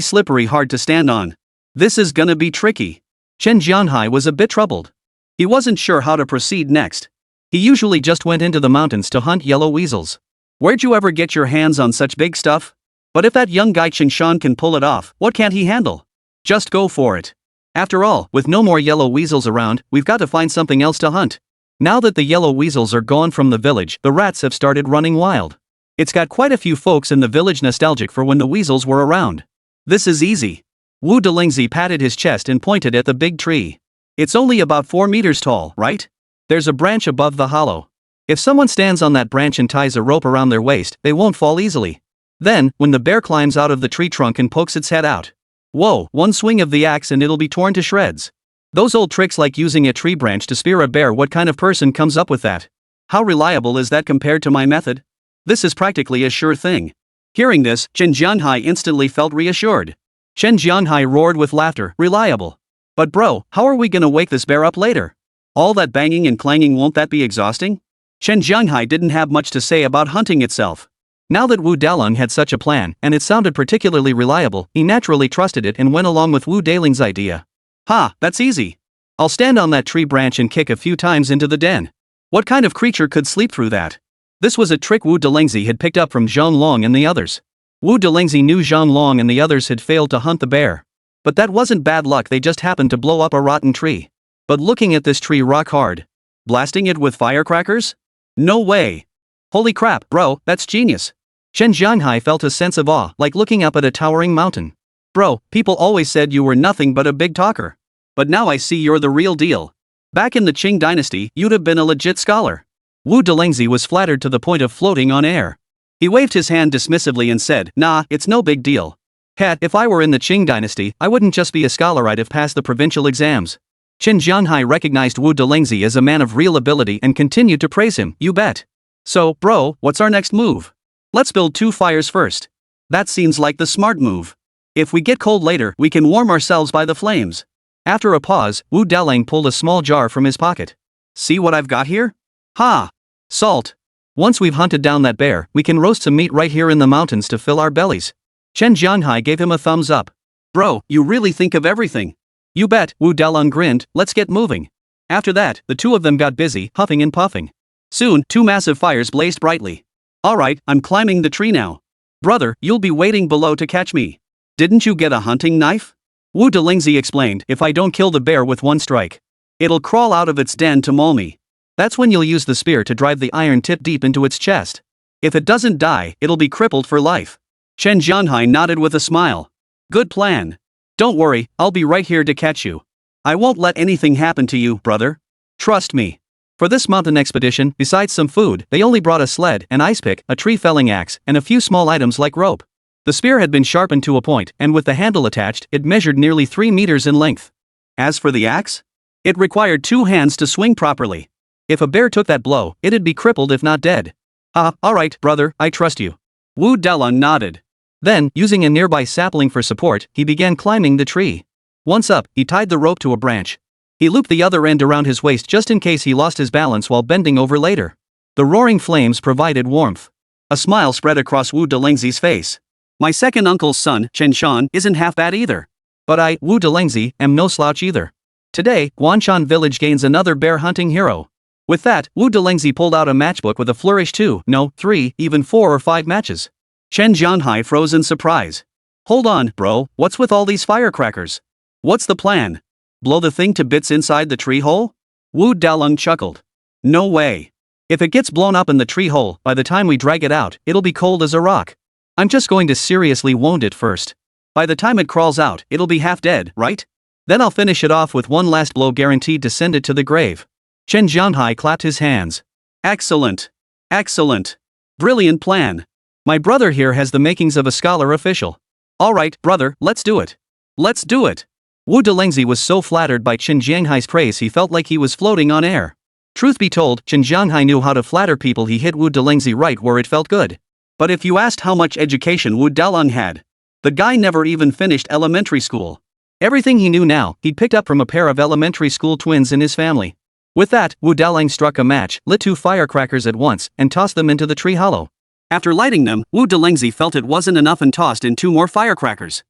slippery, hard to stand on. This is gonna be tricky.
Chen Jianhai was a bit troubled.
He wasn't sure how to proceed next.
He usually just went into the mountains to hunt yellow weasels.
Where'd you ever get your hands on such big stuff? But if that young guy Chen Shan can pull it off, what can't he handle? Just go for it.
After all, with no more yellow weasels around, we've got to find something else to hunt. Now that the yellow weasels are gone from the village, the rats have started running wild. It's got quite a few folks in the village nostalgic for when the weasels were around.
This is easy.
Wu Delingzi patted his chest and pointed at the big tree.
It's only about 4 meters tall, right?
There's a branch above the hollow. If someone stands on that branch and ties a rope around their waist, they won't fall easily. Then, when the bear climbs out of the tree trunk and pokes its head out, whoa, one swing of the axe and it'll be torn to shreds.
Those old tricks like using a tree branch to spear a bear, what kind of person comes up with that? How reliable is that compared to my method? This is practically a sure thing. Hearing this, Chen Jianhai instantly felt reassured. Chen Jianhai roared with laughter, reliable. But bro, how are we gonna wake this bear up later? All that banging and clanging, won't that be exhausting? Chen Jianhai didn't have much to say about hunting itself. Now that Wu Dalong had such a plan, and it sounded particularly reliable, he naturally trusted it and went along with Wu Daling's idea. Ha, that's easy. I'll stand on that tree branch and kick a few times into the den. What kind of creature could sleep through that? This was a trick Wu Dalingzi had picked up from Zhang Long and the others. Wu Dalingzi knew Zhang Long and the others had failed to hunt the bear. But that wasn't bad luck, they just happened to blow up a rotten tree. But looking at this tree rock hard. Blasting it with firecrackers? No way. Holy crap, bro, that's genius. Chen Jianhai felt a sense of awe, like looking up at a towering mountain. Bro, people always said you were nothing but a big talker. But now I see you're the real deal. Back in the Qing dynasty, you'd have been a legit scholar. Wu Dalingzi was flattered to the point of floating on air. He waved his hand dismissively and said, nah, it's no big deal. Heck, if I were in the Qing dynasty, I wouldn't just be a scholar, I'd have passed the provincial exams. Chen Jianhai recognized Wu Dalingzi as a man of real ability and continued to praise him, you bet. So, bro, what's our next move? Let's build 2 fires first. That seems like the smart move. If we get cold later, we can warm ourselves by the flames. After a pause, Wu Dalang pulled a small jar from his pocket. See what I've got here? Ha! Salt. Once we've hunted down that bear, we can roast some meat right here in the mountains to fill our bellies. Chen Jianhai gave him a thumbs up. Bro, you really think of everything. You bet, Wu Dalang grinned, let's get moving. After that, the two of them got busy, huffing and puffing. Soon, 2 massive fires blazed brightly. Alright, I'm climbing the tree now. Brother, you'll be waiting below to catch me. Didn't you get a hunting knife? Wu Dalingzi explained, if I don't kill the bear with 1 strike, it'll crawl out of its den to maul me. That's when you'll use the spear to drive the iron tip deep into its chest. If it doesn't die, it'll be crippled for life. Chen Jianhai nodded with a smile. Good plan. Don't worry, I'll be right here to catch you. I won't let anything happen to you, brother. Trust me. For this mountain expedition, besides some food, they only brought a sled, an ice pick, a tree felling axe, and a few small items like rope. The spear had been sharpened to a point, and with the handle attached, it measured nearly 3 meters in length. As for the axe, it required 2 hands to swing properly. If a bear took that blow, it'd be crippled if not dead. Alright, brother, I trust you. Wu Dalang nodded. Then, using a nearby sapling for support, he began climbing the tree. Once up, he tied the rope to a branch. He looped the other end around his waist just in case he lost his balance while bending over later. The roaring flames provided warmth. A smile spread across Wu Dalingzi's face. My second uncle's son, Chen Shan, isn't half bad either. But I, Wu Dalingzi, am no slouch either. Today, Guanshan village gains another bear hunting hero. With that, Wu Dalingzi pulled out a matchbook with a flourish 2, no, 3, even 4 or 5 matches. Chen Jianhai froze in surprise. Hold on, bro, what's with all these firecrackers? What's the plan? Blow the thing to bits inside the tree hole? Wu Dalong chuckled. No way. If it gets blown up in the tree hole, by the time we drag it out, it'll be cold as a rock. I'm just going to seriously wound it first. By the time it crawls out, it'll be half dead, right? Then I'll finish it off with one last blow guaranteed to send it to the grave. Chen Jianhai clapped his hands. Excellent. Excellent. Brilliant plan. My brother here has the makings of a scholar official. Alright, brother, let's do it. Let's do it. Wu Dalingzi was so flattered by Chen Jianhai's praise he felt like he was floating on air. Truth be told, Chen Jianhai knew how to flatter people. He hit Wu Dalingzi right where it felt good. But if you asked how much education Wu Dalang had, the guy never even finished elementary school. Everything he knew now, he'd picked up from a pair of elementary school twins in his family. With that, Wu Dalang struck a match, lit 2 firecrackers at once, and tossed them into the tree hollow. After lighting them, Wu Dalingzi felt it wasn't enough and tossed in 2 more firecrackers.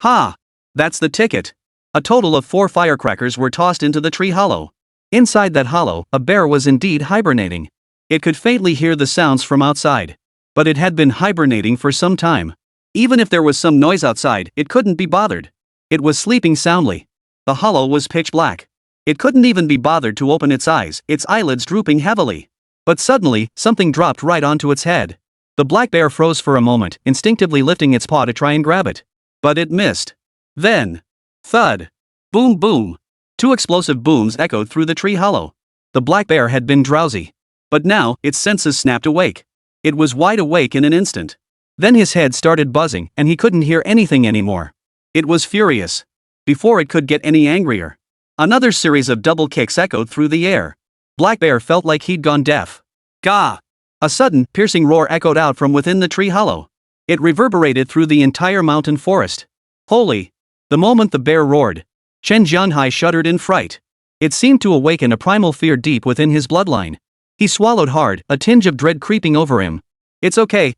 Ha! That's the ticket. A total of 4 firecrackers were tossed into the tree hollow. Inside that hollow, a bear was indeed hibernating. It could faintly hear the sounds from outside. But it had been hibernating for some time. Even if there was some noise outside, it couldn't be bothered. It was sleeping soundly. The hollow was pitch black. It couldn't even be bothered to open its eyes, its eyelids drooping heavily. But suddenly, something dropped right onto its head. The black bear froze for a moment, instinctively lifting its paw to try and grab it. But it missed. Then, thud. Boom boom. 2 explosive booms echoed through the tree hollow. The black bear had been drowsy. But now, its senses snapped awake. It was wide awake in an instant. Then his head started buzzing, and he couldn't hear anything anymore. It was furious. Before it could get any angrier. Another series of double kicks echoed through the air. Black Bear felt like he'd gone deaf. Gah! A sudden, piercing roar echoed out from within the tree hollow. It reverberated through the entire mountain forest. Holy! The moment the bear roared, Chen Shan shuddered in fright. It seemed to awaken a primal fear deep within his bloodline. He swallowed hard, a tinge of dread creeping over him. It's okay,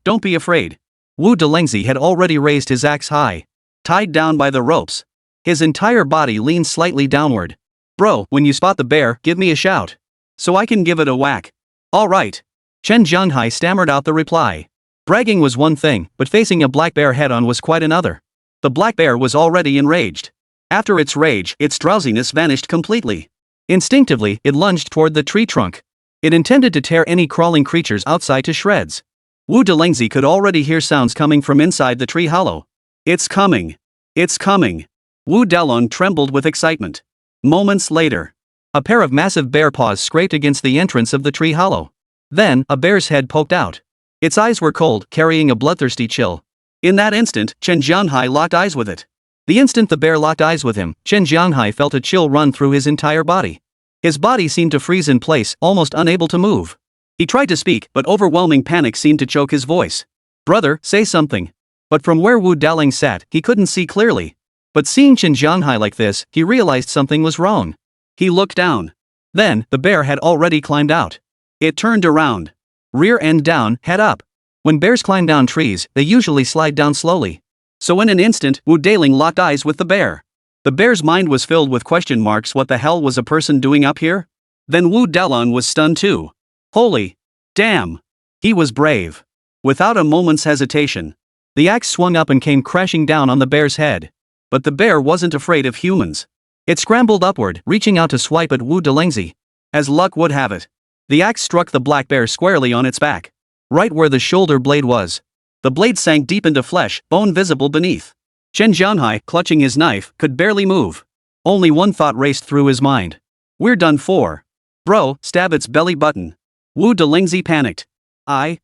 don't be afraid. Wu Delengzi had already raised his axe high. Tied down by the ropes. His entire body leaned slightly downward. Bro, when you spot the bear, give me a shout. So I can give it a whack. Alright. Chen Shan stammered out the reply. Bragging was one thing, but facing a black bear head-on was quite another. The black bear was already enraged. After its rage, its drowsiness vanished completely. Instinctively, it lunged toward the tree trunk. It intended to tear any crawling creatures outside to shreds. Wu Delengzi could already hear sounds coming from inside the tree hollow. It's coming. It's coming. Wu Dalong trembled with excitement. Moments later, a pair of massive bear paws scraped against the entrance of the tree hollow. Then, a bear's head poked out. Its eyes were cold, carrying a bloodthirsty chill. In that instant, Chen Shan locked eyes with it. The instant the bear locked eyes with him, Chen Shan felt a chill run through his entire body. His body seemed to freeze in place, almost unable to move. He tried to speak, but overwhelming panic seemed to choke his voice. Brother, say something. But from where Wu Daling sat, he couldn't see clearly. But seeing Chen Shan like this, he realized something was wrong. He looked down. Then, the bear had already climbed out. It turned around. Rear end down, head up. When bears climb down trees, they usually slide down slowly. So in an instant, Wu Daling locked eyes with the bear. The bear's mind was filled with question marks. What the hell was a person doing up here? Then Wu Dalong was stunned too. Holy damn! He was brave. Without a moment's hesitation, the axe swung up and came crashing down on the bear's head. But the bear wasn't afraid of humans. It scrambled upward, reaching out to swipe at Wu Delengzi. As luck would have it, the axe struck the black bear squarely on its back. Right where the shoulder blade was. The blade sank deep into flesh, bone visible beneath. Chen Shan, clutching his knife, could barely move. Only one thought raced through his mind. We're done for. Bro, stab its belly button. Wu Delengzi panicked. I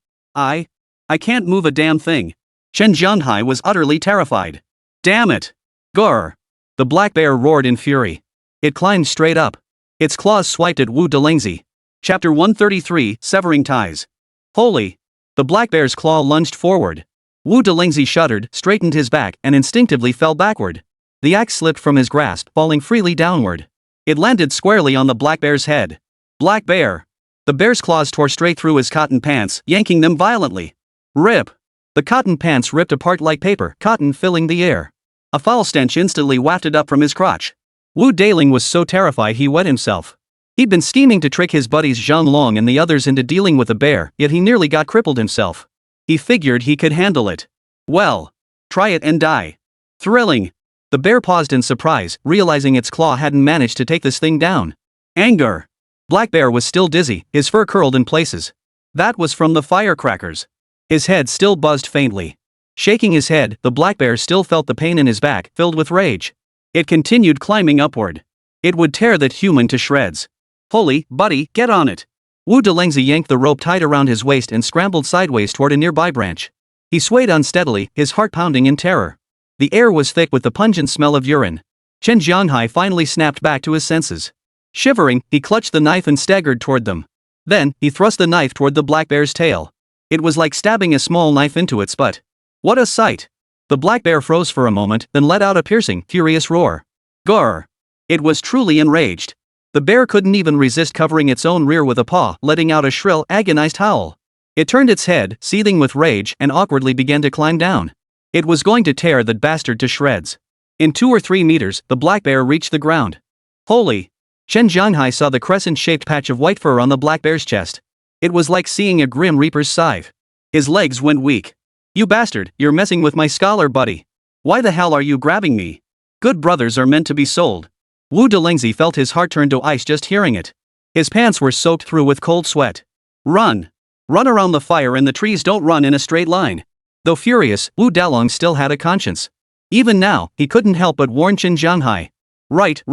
can't move a damn thing. Chen Shan was utterly terrified. Damn it! Grr! The black bear roared in fury. It climbed straight up. Its claws swiped at Wu Delengzi. Chapter 133, Severing Ties. Holy! The black bear's claw lunged forward. Wu Delengzi shuddered, straightened his back, and instinctively fell backward. The axe slipped from his grasp, falling freely downward. It landed squarely on the black bear's head. Black bear! The bear's claws tore straight through his cotton pants, yanking them violently. Rip! The cotton pants ripped apart like paper, cotton filling the air. A foul stench instantly wafted up from his crotch. Wu Daling was so terrified he wet himself. He'd been scheming to trick his buddies Zhang Long and the others into dealing with a bear, yet he nearly got crippled himself. He figured he could handle it. Well, try it and die. Thrilling. The bear paused in surprise, realizing its claw hadn't managed to take this thing down. Anger. Black Bear was still dizzy, his fur curled in places. That was from the firecrackers. His head still buzzed faintly. Shaking his head, the black bear still felt the pain in his back, filled with rage. It continued climbing upward. It would tear that human to shreds. Holy, buddy, get on it. Wu Delengzi yanked the rope tied around his waist and scrambled sideways toward a nearby branch. He swayed unsteadily, his heart pounding in terror. The air was thick with the pungent smell of urine. Chen Shan finally snapped back to his senses. Shivering, he clutched the knife and staggered toward them. Then, he thrust the knife toward the black bear's tail. It was like stabbing a small knife into its butt. What a sight! The black bear froze for a moment, then let out a piercing, furious roar. Grr! It was truly enraged. The bear couldn't even resist covering its own rear with a paw, letting out a shrill, agonized howl. It turned its head, seething with rage, and awkwardly began to climb down. It was going to tear that bastard to shreds. In 2 or 3 meters, the black bear reached the ground. Holy! Chen Shan saw the crescent-shaped patch of white fur on the black bear's chest. It was like seeing a grim reaper's scythe. His legs went weak. You bastard, you're messing with my scholar buddy. Why the hell are you grabbing me? Good brothers are meant to be sold. Wu Delengzi felt his heart turn to ice just hearing it. His pants were soaked through with cold sweat. Run! Run around the fire and the trees don't run in a straight line. Though furious, Wu Dalong still had a conscience. Even now, he couldn't help but warn Chen Shan. Right.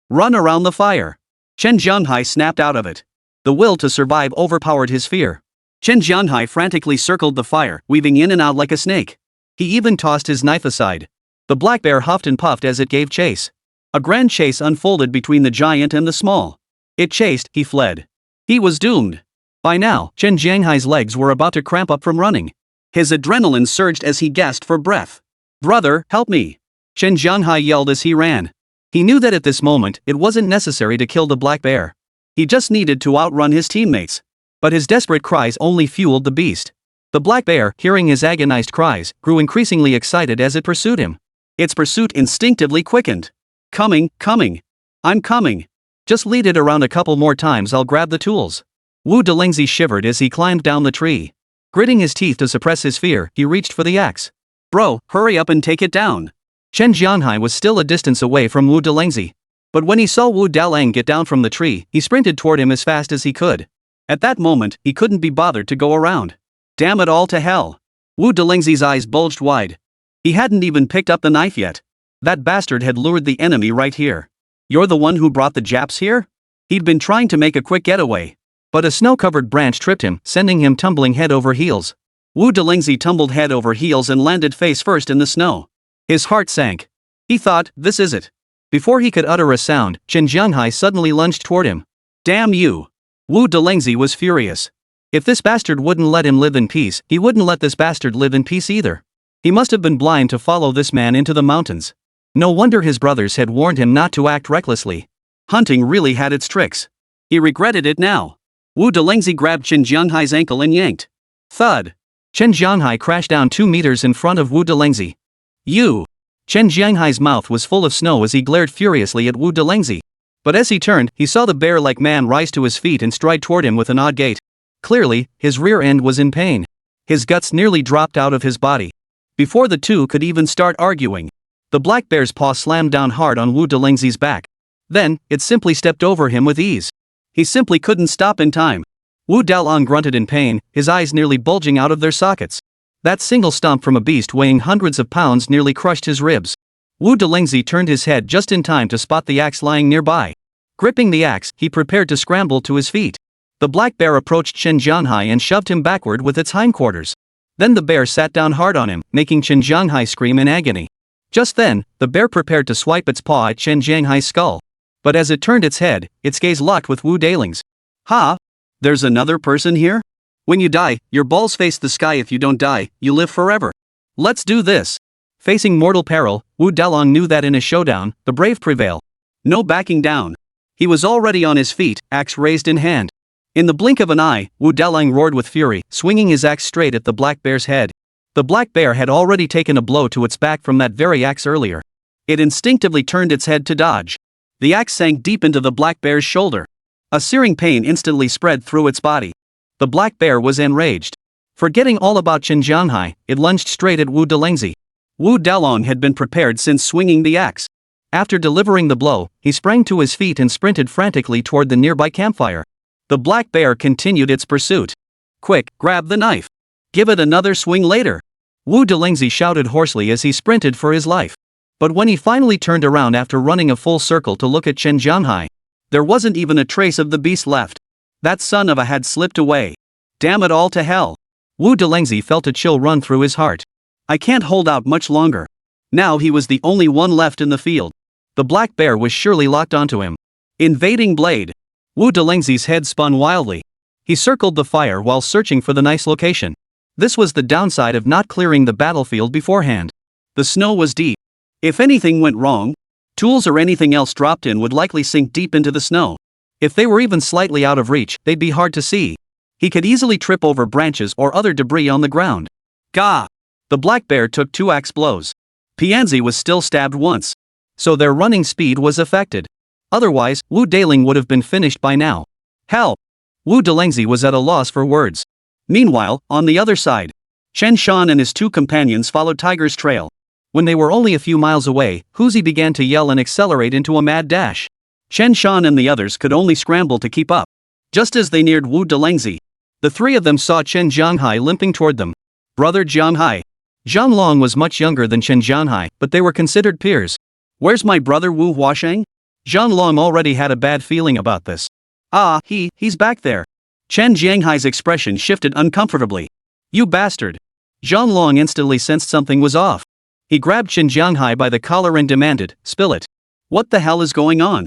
Run around the fire. Chen Shan snapped out of it. The will to survive overpowered his fear. Chen Shan frantically circled the fire, weaving in and out like a snake. He even tossed his knife aside. The black bear huffed and puffed as it gave chase. A grand chase unfolded between the giant and the small. It chased, he fled. He was doomed. By now, Chen Jianghai's legs were about to cramp up from running. His adrenaline surged as he gasped for breath. "Brother, help me!" Chen Jianghai yelled as he ran. He knew that at this moment, it wasn't necessary to kill the black bear. He just needed to outrun his teammates. But his desperate cries only fueled the beast. The black bear, hearing his agonized cries, grew increasingly excited as it pursued him. Its pursuit instinctively quickened. "Coming, coming. I'm coming. Just lead it around a couple more times, I'll grab the tools." Wu Delingzi shivered as he climbed down the tree. Gritting his teeth to suppress his fear, he reached for the axe. "Bro, hurry up and take it down." Chen Jianhai was still a distance away from Wu Delingzi. But when he saw Wu Dalang get down from the tree, he sprinted toward him as fast as he could. At that moment, he couldn't be bothered to go around. Damn it all to hell. Wu Delingzi's eyes bulged wide. He hadn't even picked up the knife yet. That bastard had lured the enemy right here. "You're the one who brought the Japs here?" He'd been trying to make a quick getaway. But a snow-covered branch tripped him, sending him tumbling head over heels. Wu Delingzi tumbled head over heels and landed face first in the snow. His heart sank. He thought, this is it. Before he could utter a sound, Chen Jianghai suddenly lunged toward him. "Damn you!" Wu Delingzi was furious. If this bastard wouldn't let him live in peace, he wouldn't let this bastard live in peace either. He must have been blind to follow this man into the mountains. No wonder his brothers had warned him not to act recklessly. Hunting really had its tricks. He regretted it now. Wu Delingzi grabbed Chen Jianghai's ankle and yanked. Thud. Chen Jianghai crashed down 2 meters in front of Wu Delingzi. "You!" Chen Jianghai's mouth was full of snow as he glared furiously at Wu Delingzi. But as he turned, he saw the bear-like man rise to his feet and stride toward him with an odd gait. Clearly, his rear end was in pain. His guts nearly dropped out of his body. Before the two could even start arguing, the black bear's paw slammed down hard on Wu Delingzi's back. Then, it simply stepped over him with ease. He simply couldn't stop in time. Wu Dalang grunted in pain, his eyes nearly bulging out of their sockets. That single stomp from a beast weighing hundreds of pounds nearly crushed his ribs. Wu Delingzi turned his head just in time to spot the axe lying nearby. Gripping the axe, he prepared to scramble to his feet. The black bear approached Chen Jianghai and shoved him backward with its hindquarters. Then the bear sat down hard on him, making Chen Jianghai scream in agony. Just then, the bear prepared to swipe its paw at Chen Jianghai's skull. But as it turned its head, its gaze locked with Wu Daling's. "Ha? There's another person here? When you die, your balls face the sky. If you don't die, you live forever. Let's do this." Facing mortal peril, Wu Dalang knew that in a showdown, the brave prevail. No backing down. He was already on his feet, axe raised in hand. In the blink of an eye, Wu Dalang roared with fury, swinging his axe straight at the black bear's head. The black bear had already taken a blow to its back from that very axe earlier. It instinctively turned its head to dodge. The axe sank deep into the black bear's shoulder. A searing pain instantly spread through its body. The black bear was enraged. Forgetting all about Chen Jianghai, it lunged straight at Wu Delingzi. Wu Dalang had been prepared since swinging the axe. After delivering the blow, he sprang to his feet and sprinted frantically toward the nearby campfire. The black bear continued its pursuit. "Quick, grab the knife. Give it another swing later." Wu Delingzi shouted hoarsely as he sprinted for his life. But when he finally turned around after running a full circle to look at Chen Jianghai, there wasn't even a trace of the beast left. That son of a had slipped away. Damn it all to hell. Wu Delingzi felt a chill run through his heart. I can't hold out much longer. Now he was the only one left in the field. The black bear was surely locked onto him. Invading blade. Wu Delingzi's head spun wildly. He circled the fire while searching for the nice location. This was the downside of not clearing the battlefield beforehand. The snow was deep. If anything went wrong, tools or anything else dropped in would likely sink deep into the snow. If they were even slightly out of reach, they'd be hard to see. He could easily trip over branches or other debris on the ground. Gah! The black bear took 2 axe blows. Pianzi was still stabbed once. So their running speed was affected. Otherwise, Wu Daling would have been finished by now. Help! Wu Delingzi was at a loss for words. Meanwhile, on the other side, Chen Shan and his 2 companions followed Tiger's trail. When they were only a few miles away, Huzi began to yell and accelerate into a mad dash. Chen Shan and the others could only scramble to keep up. Just as they neared Wu Delingzi, the 3 of them saw Chen Jianghai limping toward them. Brother Jianghai. Zhang Long was much younger than Chen Jianghai, but they were considered peers. Where's my brother Wu Huasheng? Zhang Long already had a bad feeling about this. Ah, he's back there. Chen Jianghai's expression shifted uncomfortably. You bastard. Zhang Long instantly sensed something was off. He grabbed Chen Jianghai by the collar and demanded, spill it. What the hell is going on?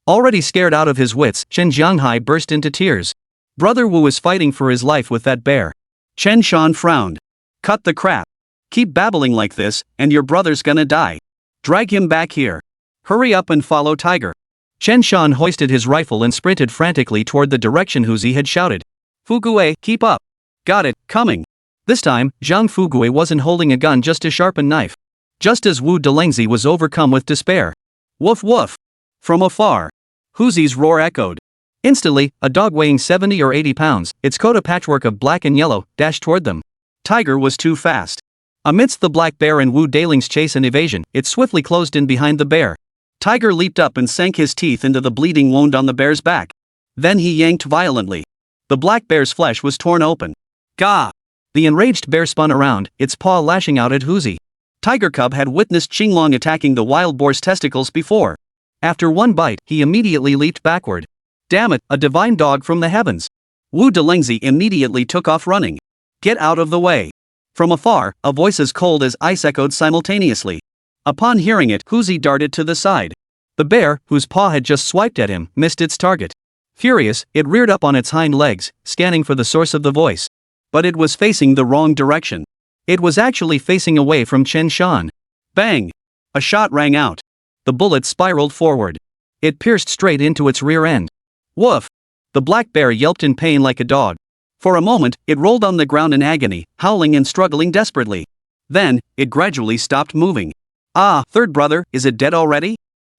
Already scared out of his wits, Chen Jianghai burst into tears.
Brother Wu is fighting for his life with that bear. Chen Shan frowned. Cut the crap. Keep babbling like this, and your brother's gonna die. Drag him back here. Hurry up and follow Tiger.
Chen Shan hoisted his rifle and sprinted frantically toward the direction Huzi had shouted.
Fugue, keep up. Got it, coming.
This time, Zhang Fugue wasn't holding a gun, just a sharpened knife. Just as Wu Delengzi was overcome with despair.
Woof woof. From afar, Huzi's roar echoed.
Instantly, a dog weighing 70 or 80 pounds, its coat a patchwork of black and yellow, dashed toward them.
Tiger was too fast.
Amidst the black bear and Wu Daling's chase and evasion, it swiftly closed in behind the bear.
Tiger leaped up and sank his teeth into the bleeding wound on the bear's back. Then he yanked violently. The black bear's flesh was torn open. Gah!
The enraged bear spun around, its paw lashing out at Huzi.
Tiger Cub had witnessed Qinglong attacking the wild boar's testicles before.
After one bite, he immediately leaped backward.
Damn it, a divine dog from the heavens. Wu Delengzi immediately took off running. Get out of the way. From afar, a voice as cold as ice echoed simultaneously. Upon hearing it, Huzi darted to the side.
The bear, whose paw had just swiped at him, missed its target. Furious, it reared up on its hind legs, scanning for the source of the voice.
But it was facing the wrong direction.
It was actually facing away from Chen Shan.
Bang! A shot rang out.
The bullet spiraled forward. It pierced straight into its rear end.
Woof!
The black bear yelped in pain like a dog.
For a moment, it rolled on the ground in agony, howling and struggling desperately. Then, it gradually stopped moving. Ah, third brother, is it dead already?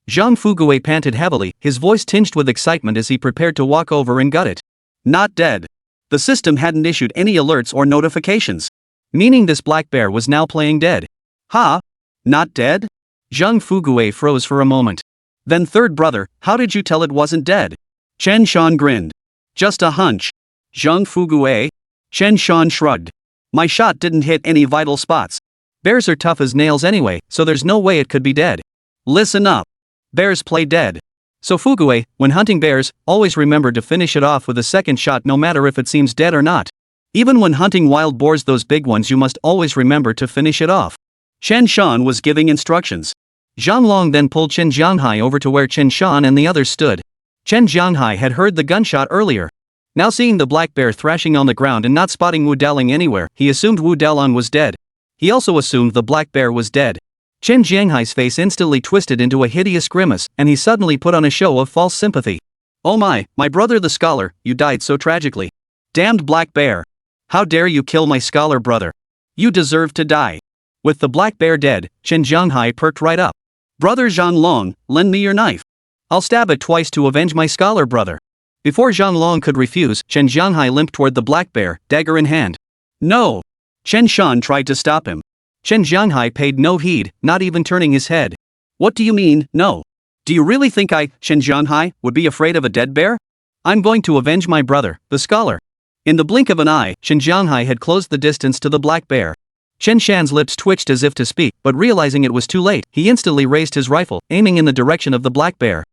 Zhang Fugue panted heavily, his voice tinged with excitement as he prepared to walk over and gut it.
Not dead. The system hadn't issued any alerts or notifications.
Meaning this black bear was now playing dead.
Ha? Not dead?
Zhang Fugue froze for a moment.
Then third brother, how did you tell it wasn't dead? Chen Shan grinned. Just a hunch. Zhang Fugue? Chen Shan shrugged. My shot didn't hit any vital spots.
Bears are tough as nails anyway, so there's no way it could be dead.
Listen up. Bears play dead.
So Fugue, when hunting bears, always remember to finish it off with a second shot no matter if it seems dead or not. Even when hunting wild boars, those big ones, you must always remember to finish it off.
Chen Shan was giving instructions.
Zhang Long then pulled Chen Jianghai over to where Chen Shan and the others stood. Chen Jianghai had heard the gunshot earlier. Now seeing the black bear thrashing on the ground and not spotting Wu Daling anywhere, he assumed Wu Dalang was dead. He also assumed the black bear was dead. Chen Jianghai's face instantly twisted into a hideous grimace, and he suddenly put on a show of false sympathy.
Oh my brother the scholar, you died so tragically. Damned black bear. How dare you kill my scholar brother? You deserve to die.
With the black bear dead, Chen Jianghai perked right up.
Brother Zhang Long, lend me your knife.
I'll stab it twice to avenge my scholar brother. Before Zhang Long could refuse, Chen Jianghai limped toward the black bear, dagger in hand.
No! Chen Shan tried to stop him.
Chen Jianghai paid no heed, not even turning his head.
What do you mean, no? Do you really think Chen Jianghai, would be afraid of a dead bear?
I'm going to avenge my brother, the scholar.
In the blink of an eye,
Chen Jianghai had closed the distance to the black bear. Chen Shan's lips twitched as if to speak, but realizing it was too late, he instantly raised his rifle, aiming in the direction of the black bear.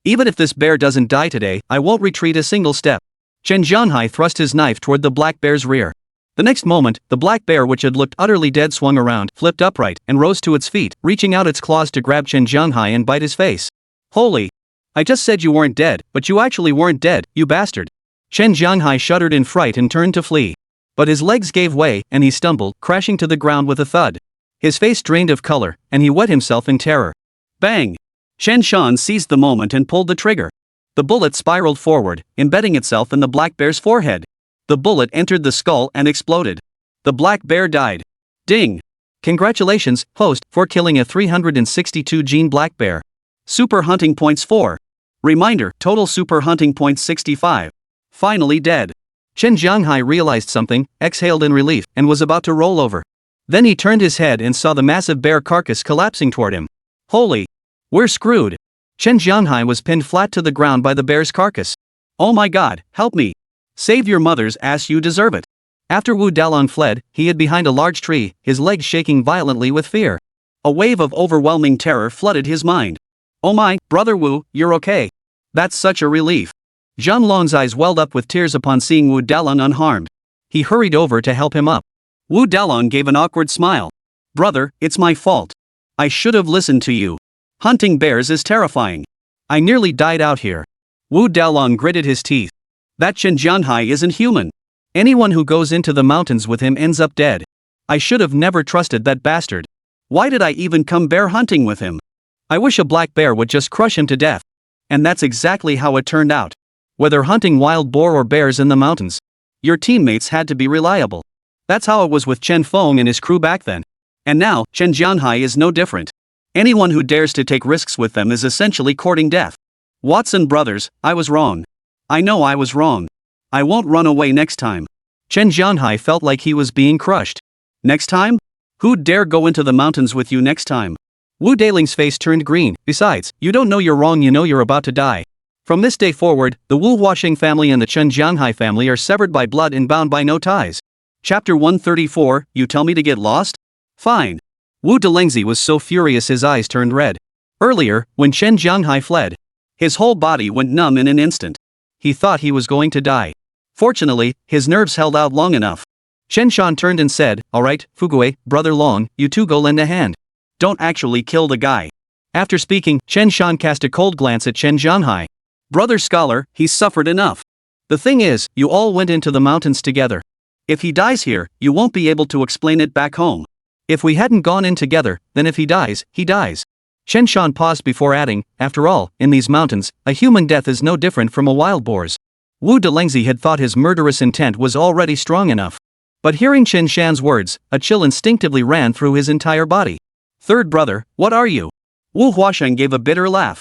Even if this bear doesn't die today, I won't retreat a single step. Chen Jianghai thrust his knife toward the black bear's rear. The next moment, the black bear, which had looked utterly dead, swung around, flipped upright, and rose to its feet, reaching out its claws to grab Chen Jianghai and bite his face.
Holy!
I just said you weren't dead, but you actually weren't dead, you bastard. Chen Jianghai shuddered in fright and turned to flee. But his legs gave way, and he stumbled, crashing to the ground with a thud. His face drained of color, and he wet himself in terror.
Bang! Chen Shan seized the moment and pulled the trigger. The bullet spiraled forward, embedding itself in the black bear's forehead. The bullet entered the skull and exploded. The black bear died. Ding!
Congratulations, host, for killing a 362 gene black bear.
Super hunting points 4. Reminder, total super hunting points 65. Finally dead.
Chen Jianghai realized something, exhaled in relief, and was about to roll over. Then he turned his head and saw the massive bear carcass collapsing toward him.
Holy!
We're screwed. Chen Jianghai was pinned flat to the ground by the bear's carcass.
Oh my god, help me. Save your mother's ass, you deserve it.
After Wu Dalang fled, he hid behind a large tree, his legs shaking violently with fear.
A wave of overwhelming terror flooded his mind. Oh my, brother Wu, you're okay. That's such a relief.
Zhang Long's eyes welled up with tears upon seeing Wu Dalang unharmed. He hurried over to help him up.
Wu Dalang gave an awkward smile. Brother, it's my fault. I should have listened to you. Hunting bears is terrifying. I nearly died out here. Wu Dalong gritted his teeth. That Chen Jianhai isn't human. Anyone who goes into the mountains with him ends up dead. I should have never trusted that bastard. Why did I even come bear hunting with him? I wish a black bear would just crush him to death. And that's exactly how it turned out. Whether hunting wild boar or bears in the mountains, your teammates had to be reliable. That's how it was with Chen Feng and his crew back then. And now, Chen Jianhai is no different. Anyone who dares to take risks with them is essentially courting death. Watson brothers, I was wrong. I know I was wrong. I won't run away next time.
Chen Jianhai felt like he was being crushed.
Next time? Who'd dare go into the mountains with you next time?
Wu Daling's face turned green. Besides, you don't know you're wrong, you know you're about to die. From this day forward, the Wu Huaxing family and the Chen Jianhai family are severed by blood and bound by no ties.
Chapter 134, You tell me to get lost? Fine.
Wu Dalingzi was so furious his eyes turned red. Earlier, when Chen Jianhai fled,
his whole body went numb in an instant.
He thought he was going to die.
Fortunately, his nerves held out long enough.
Chen Shan turned and said, "Alright, Fugui, brother Long, you two go lend a hand.
Don't actually kill the guy."
After speaking, Chen Shan cast a cold glance at Chen Jianhai.
Brother scholar, he's suffered enough.
The thing is, you all went into the mountains together.
If he dies here, you won't be able to explain it back home.
If we hadn't gone in together, then if he dies, he dies. Chen Shan paused before adding, after all, in these mountains, a human death is no different from a wild boar's. Wu Dalingzi had thought his murderous intent was already strong enough. But hearing Chen Shan's words, a chill instinctively ran through his entire body.
Third brother, what are you? Wu Huaxing gave a bitter laugh.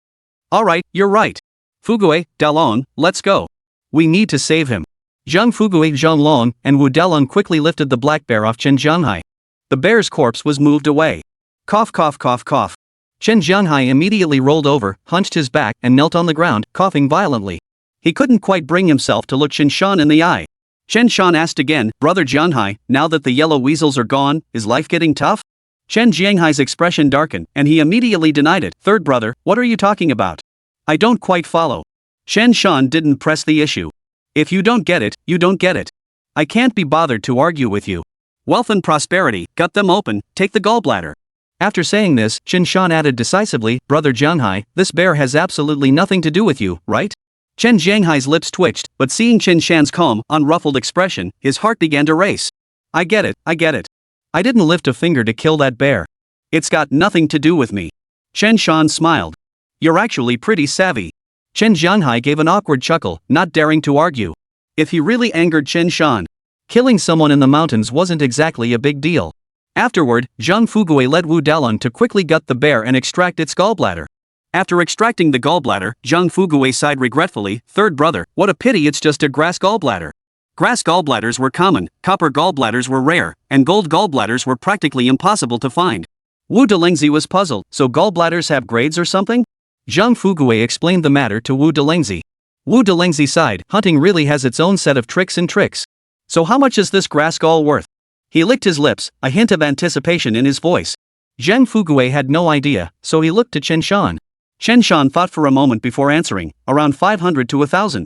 Alright, you're right. Fugui, Dalong, let's go.
We need to save him. Zhang Fugui, Zhang Long, and Wu Dalong quickly lifted the black bear off Chen Jianhai.
The bear's corpse was moved away. Cough cough cough cough.
Chen Jianhai immediately rolled over, hunched his back, and knelt on the ground, coughing violently.
He couldn't quite bring himself to look Chen Shan in the eye. Chen Shan asked again, Brother Jianhai, now that the yellow weasels are gone, is life getting tough? Chen Jianhai's expression darkened, and he immediately denied it. Third brother, what are you talking about? I don't quite follow. Chen Shan didn't press the issue. If you don't get it, you don't get it. I can't be bothered to argue with you. Wealth and prosperity, gut them open, take the gallbladder.
After saying this, Chen Shan added decisively, Brother Jianhai, this bear has absolutely nothing to do with you, right?
Chen Jianhai's lips twitched, but seeing Chen Shan's calm, unruffled expression, his heart began to race. I get it, I get it.
I didn't lift a finger to kill that bear.
It's got nothing to do with me. Chen Shan smiled. You're actually pretty savvy.
Chen Jianhai gave an awkward chuckle, not daring to argue.
If he really angered Chen Shan,
killing someone in the mountains wasn't exactly a big deal. Afterward, Zhang Fugui led Wu Dalong to quickly gut the bear and extract its gallbladder.
After extracting the gallbladder, Zhang Fugui sighed regretfully, Third brother, what a pity it's just a grass gallbladder. Grass gallbladders were common, copper gallbladders were rare, and gold gallbladders were practically impossible to find. Wu Dalingzi was puzzled, so gallbladders have grades or something?
Zhang Fugui explained the matter to Wu Dalingzi. Wu Dalingzi sighed, hunting really has its own set of tricks and tricks.
So how much is this grass gall worth? He licked his lips, a hint of anticipation in his voice.
Zhang Fugui had no idea, so he looked to Chen Shan.
Chen Shan thought for a moment before answering, around 500 to 1,000.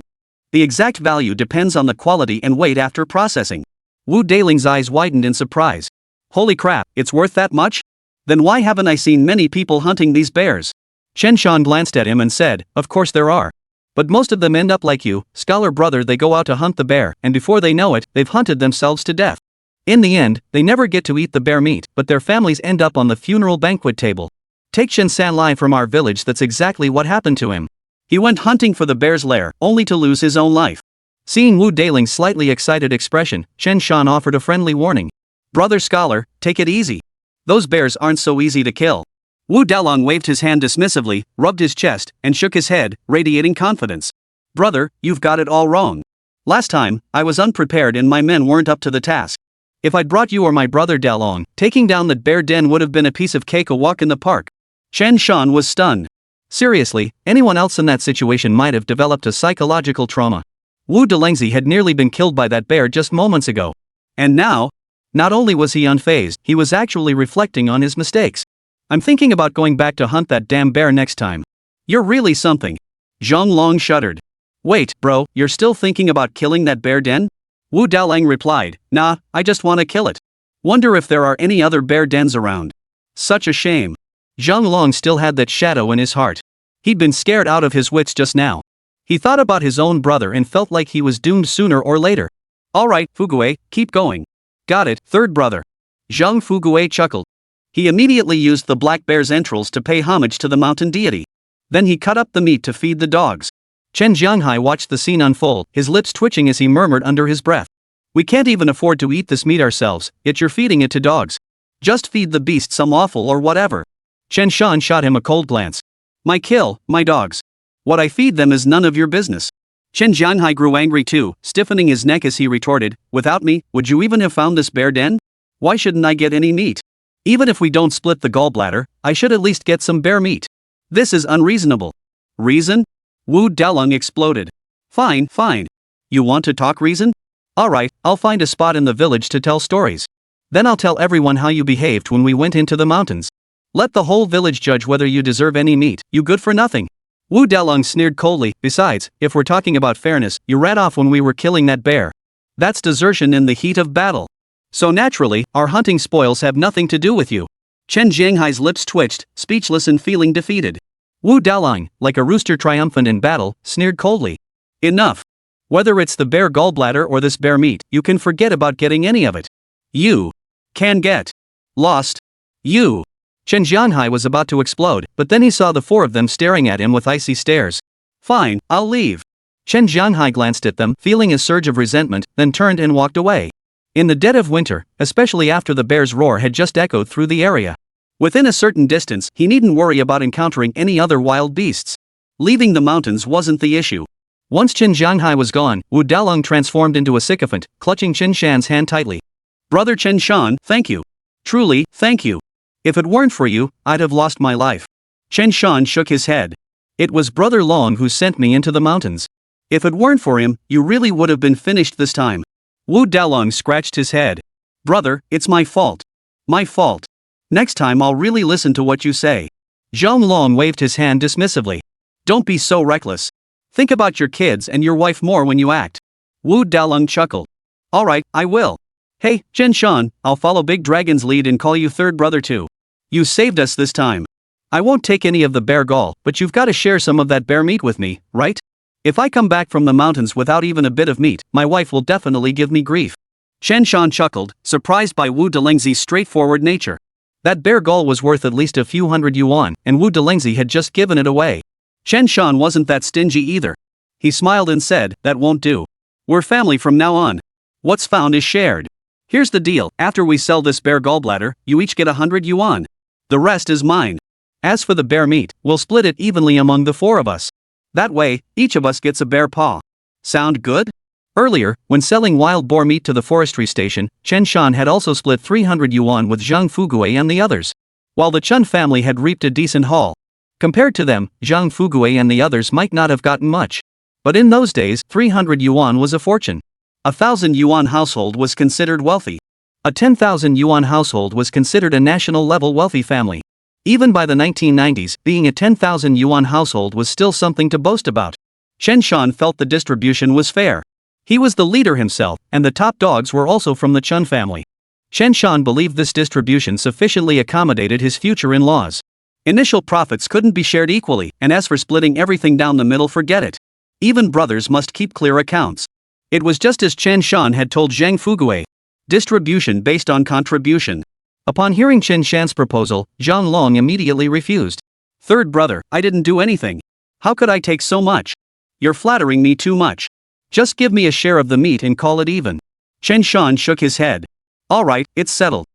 The exact value depends on the quality and weight after processing.
Wu Daling's eyes widened in surprise.
Holy crap, it's worth that much? Then why haven't I seen many people hunting these bears?
Chen Shan glanced at him and said, of course there are. But most of them end up like you, scholar brother, they go out to hunt the bear, and before they know it, they've hunted themselves to death. In the end, they never get to eat the bear meat, but their families end up on the funeral banquet table. Take Chen San Lai from our village, that's exactly what happened to him.
He went hunting for the bear's lair, only to lose his own life.
Seeing Wu Daling's slightly excited expression, Chen Shan offered a friendly warning.
Brother scholar, take it easy. Those bears aren't so easy to kill. Wu Dalong waved his hand dismissively, rubbed his chest, and shook his head, radiating confidence. Brother, you've got it all wrong. Last time, I was unprepared and my men weren't up to the task. If I'd brought you or my brother Dalong, taking down that bear den would have been a piece of cake, a walk in the park. Chen Shan was stunned.
Seriously, anyone else in that situation might have developed a psychological trauma. Wu Dalingzi had nearly been killed by that bear just moments ago.
And now,
not only was he unfazed, he was actually reflecting on his mistakes. I'm thinking about going back to hunt that damn bear next time.
You're really something. Zhang Long shuddered. Wait, bro, you're still thinking about killing that bear den? Wu Daolang replied, nah, I just want to kill it. Wonder if there are any other bear dens around. Such a shame. Zhang Long still had that shadow in his heart. He'd been scared out of his wits just now. He thought about his own brother and felt like he was doomed sooner or later. Alright, Fugue, keep going. Got it, third brother. Zhang Fugue chuckled. He immediately used the black bear's entrails to pay homage to the mountain deity. Then he cut up the meat to feed the dogs. Chen Jianghai watched the scene unfold, his lips twitching as he murmured under his breath. We can't even afford to eat this meat ourselves, yet you're feeding it to dogs. Just feed the beast some offal or whatever. Chen Shan shot him a cold glance. My kill, my dogs. What I feed them is none of your business. Chen Jianghai grew angry too, stiffening his neck as he retorted, without me, would you even have found this bear den? Why shouldn't I get any meat? Even if we don't split the gallbladder, I should at least get some bear meat. This is unreasonable. Reason? Wu Dalong exploded. Fine, fine. You want to talk reason? Alright, I'll find a spot in the village to tell stories. Then I'll tell everyone how you behaved when we went into the mountains. Let the whole village judge whether you deserve any meat, you good for nothing. Wu Dalong sneered coldly, besides, if we're talking about fairness, you ran off when we were killing that bear. That's desertion in the heat of battle. So naturally, our hunting spoils have nothing to do with you. Chen Jianghai's lips twitched, speechless and feeling defeated. Wu Dalong, like a rooster triumphant in battle, sneered coldly. Enough. Whether it's the bear gallbladder or this bear meat, you can forget about getting any of it. You can get lost. You. Chen Jianghai was about to explode, but then he saw the four of them staring at him with icy stares. Fine, I'll leave. Chen Jianghai glanced at them, feeling a surge of resentment, then turned and walked away. In the dead of winter, especially after the bear's roar had just echoed through the area. Within a certain distance, he needn't worry about encountering any other wild beasts. Leaving the mountains wasn't the issue. Once Chen Jianghai was gone, Wu Dalong transformed into a sycophant, clutching Chen Shan's hand tightly. Brother Chen Shan, thank you. Truly, thank you. If it weren't for you, I'd have lost my life. Chen Shan shook his head. It was Brother Long who sent me into the mountains. If it weren't for him, you really would have been finished this time. Wu Dalong scratched his head. Brother, it's my fault. My fault. Next time I'll really listen to what you say. Zhang Long waved his hand dismissively. Don't be so reckless. Think about your kids and your wife more when you act. Wu Dalong chuckled. Alright, I will. Hey, Chen Shan, I'll follow Big Dragon's lead and call you third brother too. You saved us this time. I won't take any of the bear gall, but you've got to share some of that bear meat with me, right? If I come back from the mountains without even a bit of meat, my wife will definitely give me grief. Chen Shan chuckled, surprised by Wu Delengzi's straightforward nature. That bear gall was worth at least a few hundred yuan, and Wu Delengzi had just given it away. Chen Shan wasn't that stingy either. He smiled and said, that won't do. We're family from now on. What's found is shared. Here's the deal, after we sell this bear gallbladder, you each get 100 yuan. The rest is mine. As for the bear meat, we'll split it evenly among the four of us. That way, each of us gets a bear paw. Sound good? Earlier, when selling wild boar meat to the forestry station, Chen Shan had also split 300 yuan with Zhang Fugue and the others. While the Chen family had reaped a decent haul. Compared to them, Zhang Fugue and the others might not have gotten much. But in those days, 300 yuan was a fortune. 1,000 yuan household was considered wealthy. A 10,000 yuan household was considered a national-level wealthy family. Even by the 1990s, being a 10,000 yuan household was still something to boast about. Chen Shan felt the distribution was fair. He was the leader himself, and the top dogs were also from the Chen family. Chen Shan believed this distribution sufficiently accommodated his future in-laws. Initial profits couldn't be shared equally, and as for splitting everything down the middle, forget it. Even brothers must keep clear accounts. It was just as Chen Shan had told Zhang Fugue. Distribution based on contribution. Upon hearing Chen Shan's proposal, Zhang Long immediately refused. Third brother, I didn't do anything. How could I take so much? You're flattering me too much. Just give me a share of the meat and call it even. Chen Shan shook his head. Alright, it's settled.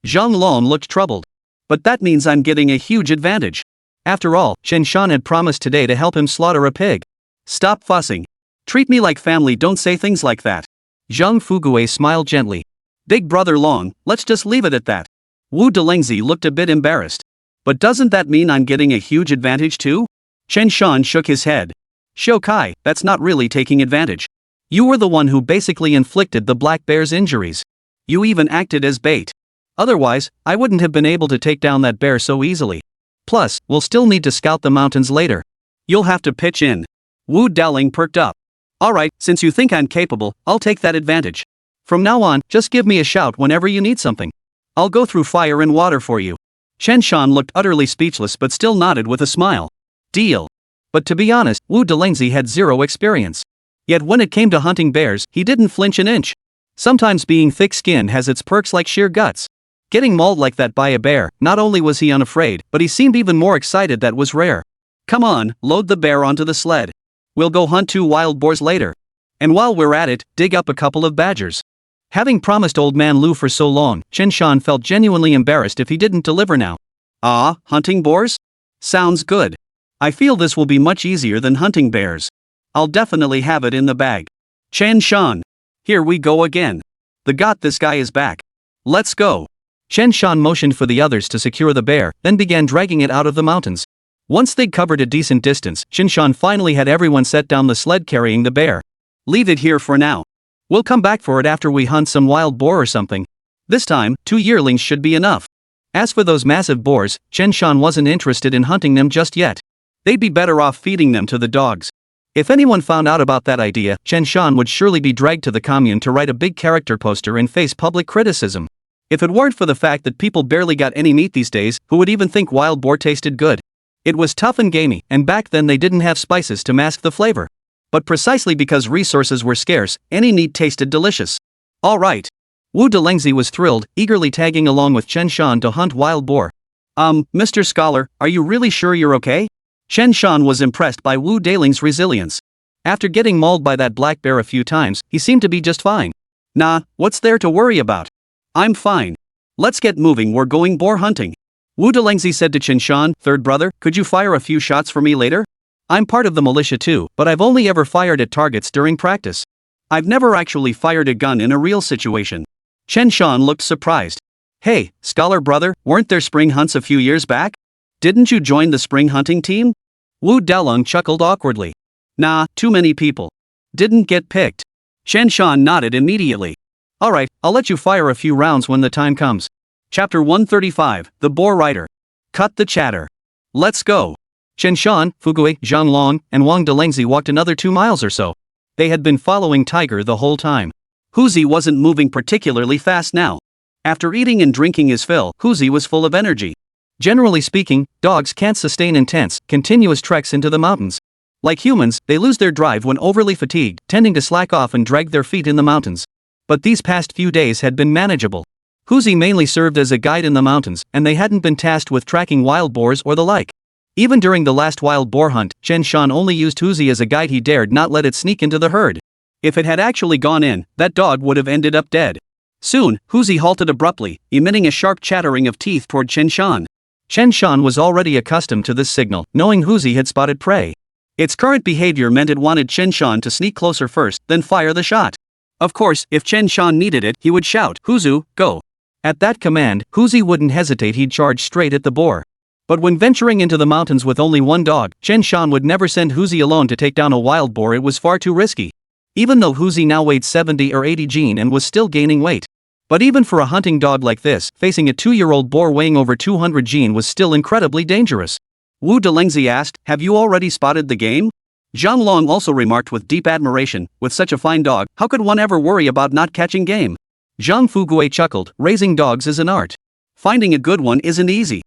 Zhang Long looked troubled. But that means I'm getting a huge advantage. After all, Chen Shan had promised today to help him slaughter a pig. Stop fussing. Treat me like family, don't say things like that. Zhang Fugue smiled gently. Big brother Long, let's just leave it at that. Wu Delengzi looked a bit embarrassed. But doesn't that mean I'm getting a huge advantage too? Chen Shan shook his head. Shou Kai, that's not really taking advantage. You were the one who basically inflicted the black bear's injuries. You even acted as bait. Otherwise, I wouldn't have been able to take down that bear so easily. Plus, we'll still need to scout the mountains later. You'll have to pitch in. Wu Dalong perked up. Alright, since you think I'm capable, I'll take that advantage. From now on, just give me a shout whenever you need something. I'll go through fire and water for you. Chen Shan looked utterly speechless but still nodded with a smile. Deal. But to be honest, Wu Delengzi had zero experience. Yet when it came to hunting bears, he didn't flinch an inch. Sometimes being thick-skinned has its perks like sheer guts. Getting mauled like that by a bear, not only was he unafraid, but he seemed even more excited. That was rare. Come on, load the bear onto the sled. We'll go hunt 2 wild boars later. And while we're at it, dig up a couple of badgers. Having promised old man Lu for so long, Chen Shan felt genuinely embarrassed if he didn't deliver now. Ah, hunting boars? Sounds good. I feel this will be much easier than hunting bears. I'll definitely have it in the bag. Chen Shan. Here we go again. This guy is back. Let's go. Chen Shan motioned for the others to secure the bear, then began dragging it out of the mountains. Once they'd covered a decent distance, Chen Shan finally had everyone set down the sled carrying the bear. Leave it here for now. We'll come back for it after we hunt some wild boar or something. This time, 2 yearlings should be enough. As for those massive boars, Chen Shan wasn't interested in hunting them just yet. They'd be better off feeding them to the dogs. If anyone found out about that idea, Chen Shan would surely be dragged to the commune to write a big character poster and face public criticism. If it weren't for the fact that people barely got any meat these days, who would even think wild boar tasted good? It was tough and gamey, and back then they didn't have spices to mask the flavor. But precisely because resources were scarce, any meat tasted delicious. Alright. Wu Delengzi was thrilled, eagerly tagging along with Chen Shan to hunt wild boar. Mr. Scholar, are you really sure you're okay? Chen Shan was impressed by Wu Deling's resilience. After getting mauled by that black bear a few times, he seemed to be just fine. Nah, what's there to worry about? I'm fine. Let's get moving, we're going boar hunting. Wu Delengzi said to Chen Shan, third brother, could you fire a few shots for me later? I'm part of the militia too, but I've only ever fired at targets during practice. I've never actually fired a gun in a real situation. Chen Shan looked surprised. Hey, scholar brother, weren't there spring hunts a few years back? Didn't you join the spring hunting team? Wu Dalong chuckled awkwardly. Nah, too many people. Didn't get picked. Chen Shan nodded immediately. Alright, I'll let you fire a few rounds when the time comes. Chapter 135, The Boar Rider. Cut the chatter. Let's go. Chen Shan, Fugui, Zhang Long, and Wang Delengzi walked another 2 miles or so. They had been following Tiger the whole time. Huzi wasn't moving particularly fast now. After eating and drinking his fill, Huzi was full of energy. Generally speaking, dogs can't sustain intense, continuous treks into the mountains. Like humans, they lose their drive when overly fatigued, tending to slack off and drag their feet in the mountains. But these past few days had been manageable. Huzi mainly served as a guide in the mountains, and they hadn't been tasked with tracking wild boars or the like. Even during the last wild boar hunt, Chen Shan only used Huzi as a guide. He dared not let it sneak into the herd. If it had actually gone in, that dog would have ended up dead. Soon, Huzi halted abruptly, emitting a sharp chattering of teeth toward Chen Shan. Chen Shan was already accustomed to this signal, knowing Huzi had spotted prey. Its current behavior meant it wanted Chen Shan to sneak closer first, then fire the shot. Of course, if Chen Shan needed it, he would shout, Huzu, go. At that command, Huzi wouldn't hesitate. He'd charge straight at the boar. But when venturing into the mountains with only one dog, Chen Shan would never send Huzi alone to take down a wild boar. It was far too risky. Even though Huzi now weighed 70 or 80 jin and was still gaining weight. But even for a hunting dog like this, facing a 2-year-old boar weighing over 200 jin was still incredibly dangerous. Wu Delengzi asked, have you already spotted the game? Zhang Long also remarked with deep admiration, with such a fine dog, how could one ever worry about not catching game? Zhang Fugui chuckled, raising dogs is an art. Finding a good one isn't easy.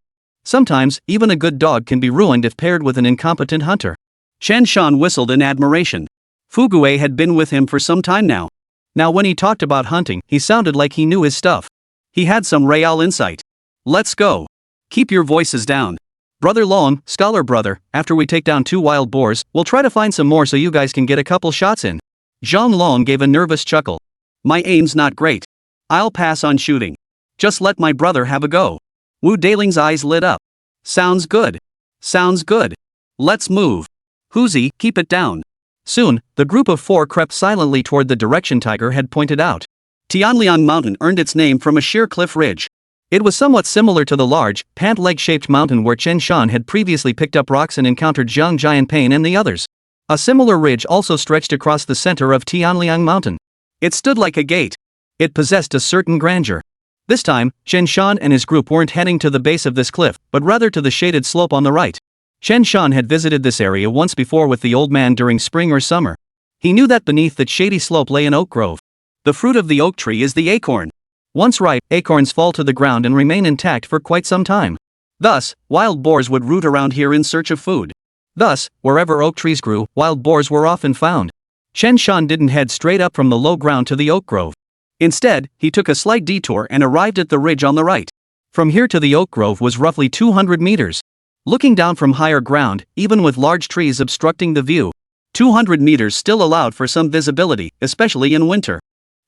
Sometimes, even a good dog can be ruined if paired with an incompetent hunter. Chen Shan whistled in admiration. Fugui had been with him for some time now. Now when he talked about hunting, he sounded like he knew his stuff. He had some real insight. Let's go. Keep your voices down. Brother Long, scholar brother, after we take down 2 wild boars, we'll try to find some more so you guys can get a couple shots in. Zhang Long gave a nervous chuckle. My aim's not great. I'll pass on shooting. Just let my brother have a go. Wu Daling's eyes lit up. Sounds good. Sounds good. Let's move. Huzi, keep it down. Soon, the group of 4 crept silently toward the direction Tiger had pointed out. Tianliang Mountain earned its name from a sheer cliff ridge. It was somewhat similar to the large, pant-leg-shaped mountain where Chen Shan had previously picked up rocks and encountered Zhang Jianpain and the others. A similar ridge also stretched across the center of Tianliang Mountain. It stood like a gate. It possessed a certain grandeur. This time, Chen Shan and his group weren't heading to the base of this cliff, but rather to the shaded slope on the right. Chen Shan had visited this area once before with the old man during spring or summer. He knew that beneath that shady slope lay an oak grove. The fruit of the oak tree is the acorn. Once ripe, acorns fall to the ground and remain intact for quite some time. Thus, wild boars would root around here in search of food. Thus, wherever oak trees grew, wild boars were often found. Chen Shan didn't head straight up from the low ground to the oak grove. Instead, he took a slight detour and arrived at the ridge on the right. From here to the oak grove was roughly 200 meters. Looking down from higher ground, even with large trees obstructing the view, 200 meters still allowed for some visibility, especially in winter.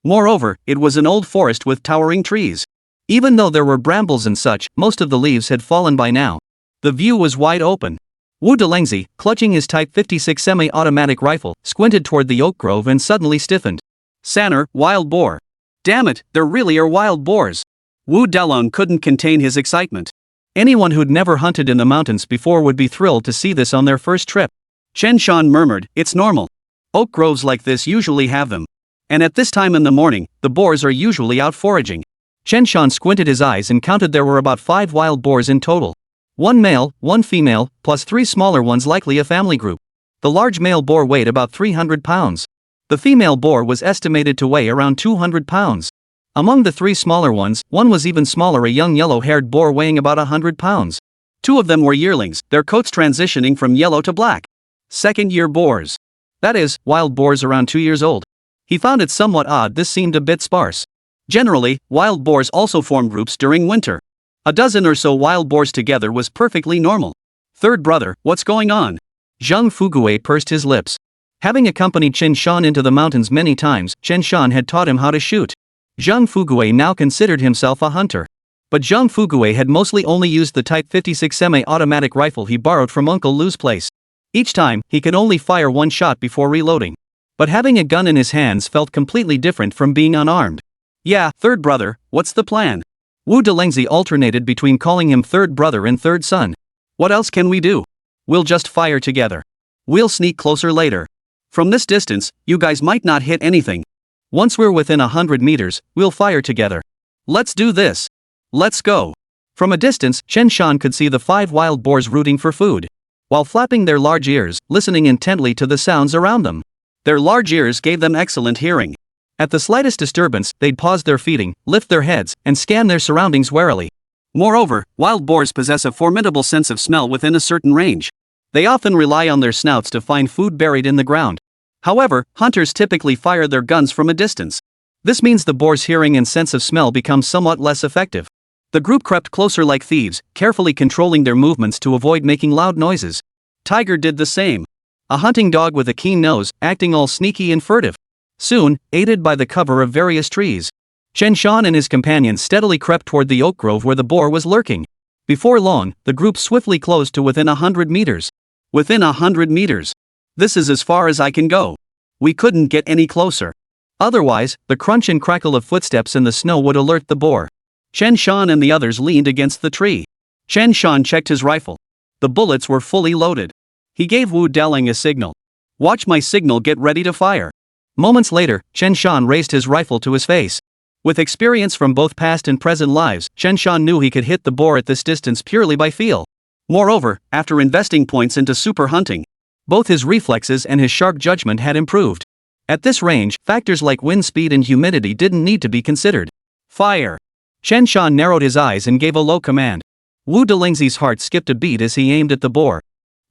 Moreover, it was an old forest with towering trees. Even though there were brambles and such, most of the leaves had fallen by now. The view was wide open. Wu Delengzi, clutching his Type 56 semi-automatic rifle, squinted toward the oak grove and suddenly stiffened. Sanner, wild boar. Damn it, there really are wild boars. Wu Delong couldn't contain his excitement. Anyone who'd never hunted in the mountains before would be thrilled to see this on their first trip. Chen Shan murmured, "It's normal. Oak groves like this usually have them. And at this time in the morning, the boars are usually out foraging." Chen Shan squinted his eyes and counted there were about 5 wild boars in total. 1 male, 1 female, plus 3 smaller ones, likely a family group. The large male boar weighed about 300 pounds. The female boar was estimated to weigh around 200 pounds. Among the 3 smaller ones, one was even smaller, a young yellow-haired boar weighing about 100 pounds. 2 of them were yearlings, their coats transitioning from yellow to black. Second-year boars. That is, wild boars around 2 years old. He found it somewhat odd this seemed a bit sparse. Generally, wild boars also form groups during winter. A dozen or so wild boars together was perfectly normal. "Third brother, what's going on?" Zhang Fuguei pursed his lips. Having accompanied Chen Shan into the mountains many times, Chen Shan had taught him how to shoot. Zhang Fuguei now considered himself a hunter. But Zhang Fuguei had mostly only used the Type 56 semi-automatic rifle he borrowed from Uncle Lu's place. Each time, he could only fire 1 shot before reloading. But having a gun in his hands felt completely different from being unarmed. "Yeah, third brother, what's the plan?" Wu Delengzi alternated between calling him third brother and third son. "What else can we do? We'll just fire together. We'll sneak closer later. From this distance, you guys might not hit anything. Once we're within 100 meters, we'll fire together. Let's do this. Let's go." From a distance, Chen Shan could see the 5 wild boars rooting for food, while flapping their large ears, listening intently to the sounds around them. Their large ears gave them excellent hearing. At the slightest disturbance, they'd pause their feeding, lift their heads, and scan their surroundings warily. Moreover, wild boars possess a formidable sense of smell within a certain range. They often rely on their snouts to find food buried in the ground. However, hunters typically fire their guns from a distance. This means the boar's hearing and sense of smell become somewhat less effective. The group crept closer like thieves, carefully controlling their movements to avoid making loud noises. Tiger did the same. A hunting dog with a keen nose, acting all sneaky and furtive. Soon, aided by the cover of various trees, Chen Shan and his companions steadily crept toward the oak grove where the boar was lurking. Before long, the group swiftly closed to within 100 meters. Within 100 meters. This is as far as I can go. We couldn't get any closer. Otherwise, the crunch and crackle of footsteps in the snow would alert the boar. Chen Shan and the others leaned against the tree. Chen Shan checked his rifle. The bullets were fully loaded. He gave Wu Deling a signal. "Watch my signal, get ready to fire." Moments later, Chen Shan raised his rifle to his face. With experience from both past and present lives, Chen Shan knew he could hit the boar at this distance purely by feel. Moreover, after investing points into super hunting, both his reflexes and his sharp judgment had improved. At this range, factors like wind speed and humidity didn't need to be considered. "Fire!" Chen Shan narrowed his eyes and gave a low command. Wu Delengzi's heart skipped a beat as he aimed at the boar.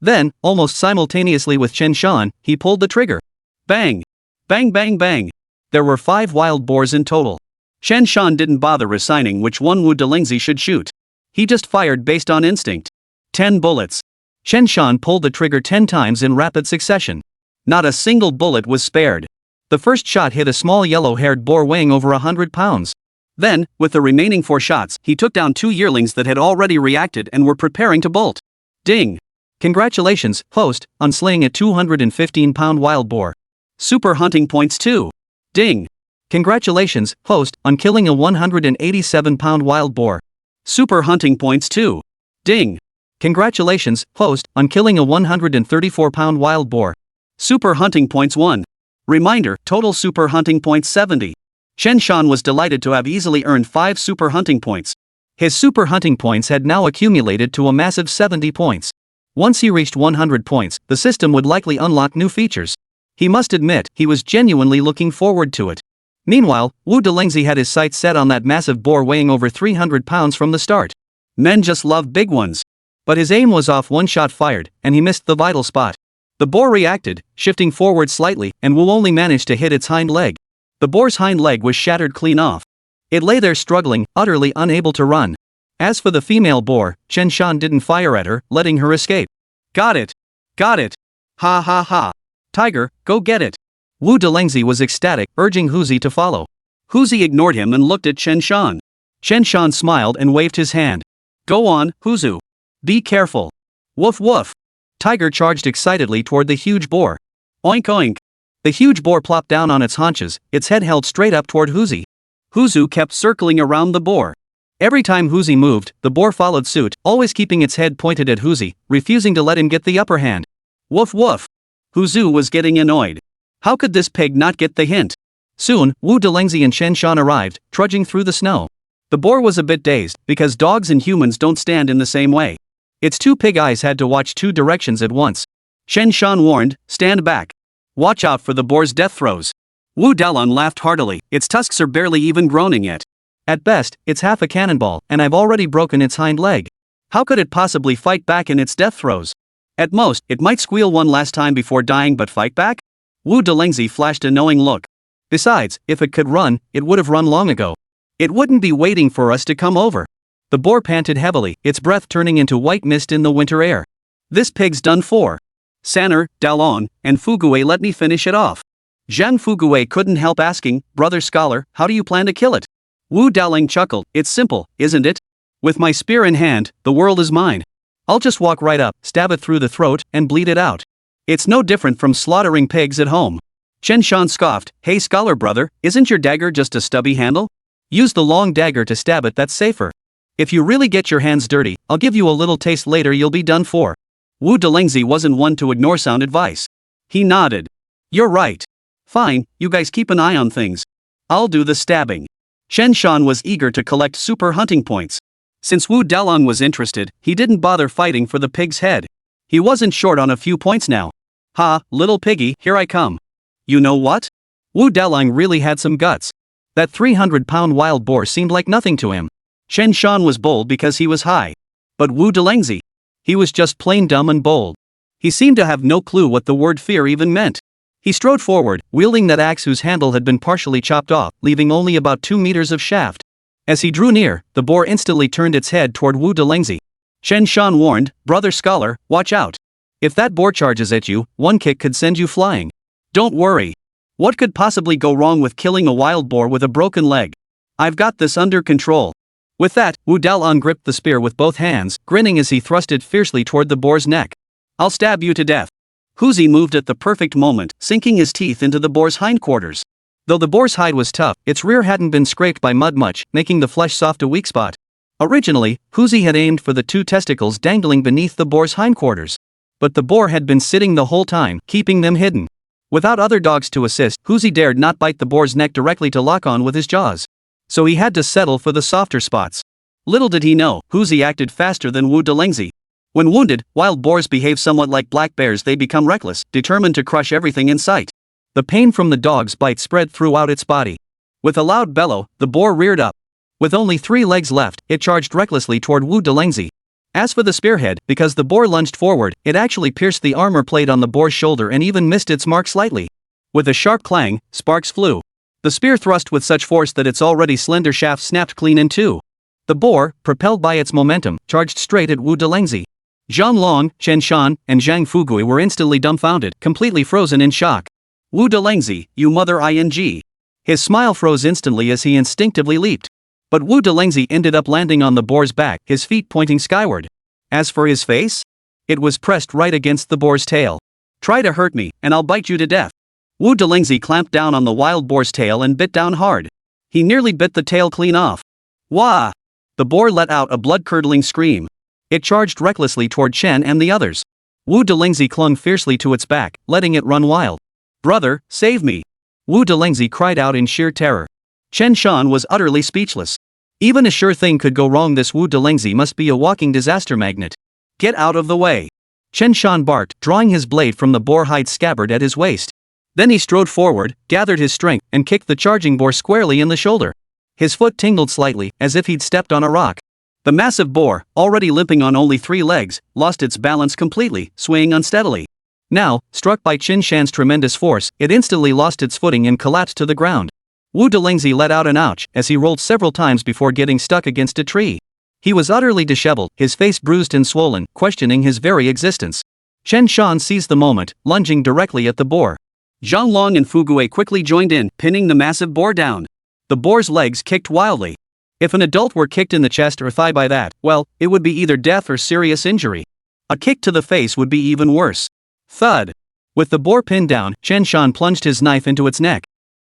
Then, almost simultaneously with Chen Shan, he pulled the trigger. Bang! Bang bang bang! There were 5 wild boars in total. Chen Shan didn't bother assigning which one Wu Delengzi should shoot. He just fired based on instinct. 10 bullets. Chen Shan pulled the trigger 10 times in rapid succession. Not a single bullet was spared. The first shot hit a small yellow-haired boar weighing over 100 pounds. Then, with the remaining 4 shots, he took down 2 yearlings that had already reacted and were preparing to bolt. Ding! Congratulations, host, on slaying a 215-pound wild boar. Super hunting points 2. Ding! Congratulations, host, on killing a 187-pound wild boar. Super hunting points 2. Ding! Congratulations, host, on killing a 134-pound wild boar. Super hunting points 1. Reminder, total super hunting points 70. Chen Shan was delighted to have easily earned 5 super hunting points. His super hunting points had now accumulated to a massive 70 points. Once he reached 100 points, the system would likely unlock new features. He must admit, he was genuinely looking forward to it. Meanwhile, Wu Delengzi had his sights set on that massive boar weighing over 300 pounds from the start. Men just love big ones.
But his aim was off, one shot fired, and he missed the vital spot. The boar reacted, shifting forward slightly, and Wu only managed to hit its hind leg. The boar's hind leg was shattered clean off. It lay there struggling, utterly unable to run. As for the female boar, Chen Shan didn't fire at her, letting her escape.
Got it! Got it! Ha ha ha! Tiger, go get it!
Wu Delengzi was ecstatic, urging Huzi to follow.
Huzi ignored him and looked at Chen Shan.
Chen Shan smiled and waved his hand.
Go on, Huzu. Be careful. Woof woof.
Tiger charged excitedly toward the huge boar.
Oink oink.
The huge boar plopped down on its haunches, its head held straight up toward Huzi.
Huzu kept circling around the boar.
Every time Huzi moved, the boar followed suit, always keeping its head pointed at Huzi, refusing to let him get the upper hand.
Woof woof. Huzu was getting annoyed. How could this pig not get the hint?
Soon, Wu Delengzi and Chen Shan arrived, trudging through the snow. The boar was a bit dazed, because dogs and humans don't stand in the same way. Its two pig eyes had to watch two directions at once.
Chen Shan warned, stand back. Watch out for the boar's death throes. Wu Dalun laughed heartily, its tusks are barely even growing yet.
At best, it's half a cannonball, and I've already broken its hind leg.
How could it possibly fight back in its death throes? At most, it might squeal one last time before dying, but fight back? Wu Delengzi flashed a knowing look.
Besides, if it could run, it would have run long ago.
It wouldn't be waiting for us to come over.
The boar panted heavily, its breath turning into white mist in the winter air.
This pig's done for. Sanner, Dalon, and Fugue let me finish it off. Zhang Fugue couldn't help asking, brother scholar, how do you plan to kill it? Wu Daling chuckled, it's simple, isn't it? With my spear in hand, the world is mine.
I'll just walk right up, stab it through the throat, and bleed it out.
It's no different from slaughtering pigs at home. Chen Shan scoffed, hey scholar brother, isn't your dagger just a stubby handle?
Use the long dagger to stab it, that's safer. If you really get your hands dirty, I'll give you a little taste later, you'll be done for.
Wu Delengzi wasn't one to ignore sound advice. He nodded. You're right. Fine, you guys keep an eye on things. I'll do the stabbing. Chen Shan was eager to collect super hunting points. Since Wu Dalong was interested, he didn't bother fighting for the pig's head. He wasn't short on a few points now. Ha, little piggy, here I come. You know what?
Wu Dalong really had some guts. That 300-pound wild boar seemed like nothing to him.
Chen Shan was bold because he was high. But Wu Delengzi?
He was just plain dumb and bold.
He seemed to have no clue what the word fear even meant.
He strode forward, wielding that axe whose handle had been partially chopped off, leaving only about 2 meters of shaft. As he drew near, the boar instantly turned its head toward Wu Delengzi.
Chen Shan warned, brother scholar, watch out.
If that boar charges at you, one kick could send you flying.
Don't worry. What could possibly go wrong with killing a wild boar with a broken leg? I've got this under control.
With that, Wu Dalong gripped the spear with both hands, grinning as he thrust it fiercely toward the boar's neck.
I'll stab you to death. Huzi moved at the perfect moment, sinking his teeth into the boar's hindquarters.
Though the boar's hide was tough, its rear hadn't been scraped by mud much, making the flesh soft a weak spot. Originally, Huzi had aimed for the 2 testicles dangling beneath the boar's hindquarters. But the boar had been sitting the whole time, keeping them hidden. Without other dogs to assist, Huzi dared not bite the boar's neck directly to lock on with his jaws. So he had to settle for the softer spots. Little did he know, Huzi acted faster than Wu Delengzi. When wounded, wild boars behave somewhat like black bears, they become reckless, determined to crush everything in sight. The pain from the dog's bite spread throughout its body. With a loud bellow, the boar reared up. With only 3 legs left, it charged recklessly toward Wu Delengzi. As for the spearhead, because the boar lunged forward, it actually pierced the armor plate on the boar's shoulder and even missed its mark slightly. With a sharp clang, sparks flew. The spear thrust with such force that its already slender shaft snapped clean in two. The boar, propelled by its momentum, charged straight at Wu Delengzi. Zhang Long, Chen Shan, and Zhang Fugui were instantly dumbfounded, completely frozen in shock. Wu Delengzi, you mother ing. His smile froze instantly as he instinctively leaped. But Wu Delengzi ended up landing on the boar's back, his feet pointing skyward. As for his face? It was pressed right against the boar's tail. Try to hurt me, and I'll bite you to death. Wu Delengzi clamped down on the wild boar's tail and bit down hard. He nearly bit the tail clean off. Wah! The boar let out a blood-curdling scream. It charged recklessly toward Chen and the others. Wu Delengzi clung fiercely to its back, letting it run wild. Brother, save me! Wu Delengzi cried out in sheer terror. Chen Shan was utterly speechless. Even a sure thing could go wrong. This Wu Delengzi must be a walking disaster magnet. Get out of the way! Chen Shan barked, drawing his blade from the boar hide scabbard at his waist. Then he strode forward, gathered his strength, and kicked the charging boar squarely in the shoulder. His foot tingled slightly, as if he'd stepped on a rock.
The massive boar, already limping on only 3 legs, lost its balance completely, swaying unsteadily. Now, struck by Chen Shan's tremendous force, it instantly lost its footing and collapsed to the ground. Wu Delingzi let out an ouch as he rolled several times before getting stuck against a tree. He was utterly disheveled, his face bruised and swollen, questioning his very existence. Chen Shan seized the moment, lunging directly at the boar. Zhang Long and Fugui quickly joined in, pinning the massive boar down. The boar's legs kicked wildly. If an adult were kicked in the chest or thigh by that, well, it would be either death or serious injury. A kick to the face would be even worse. Thud. With the boar pinned down, Chen Shan plunged his knife into its neck.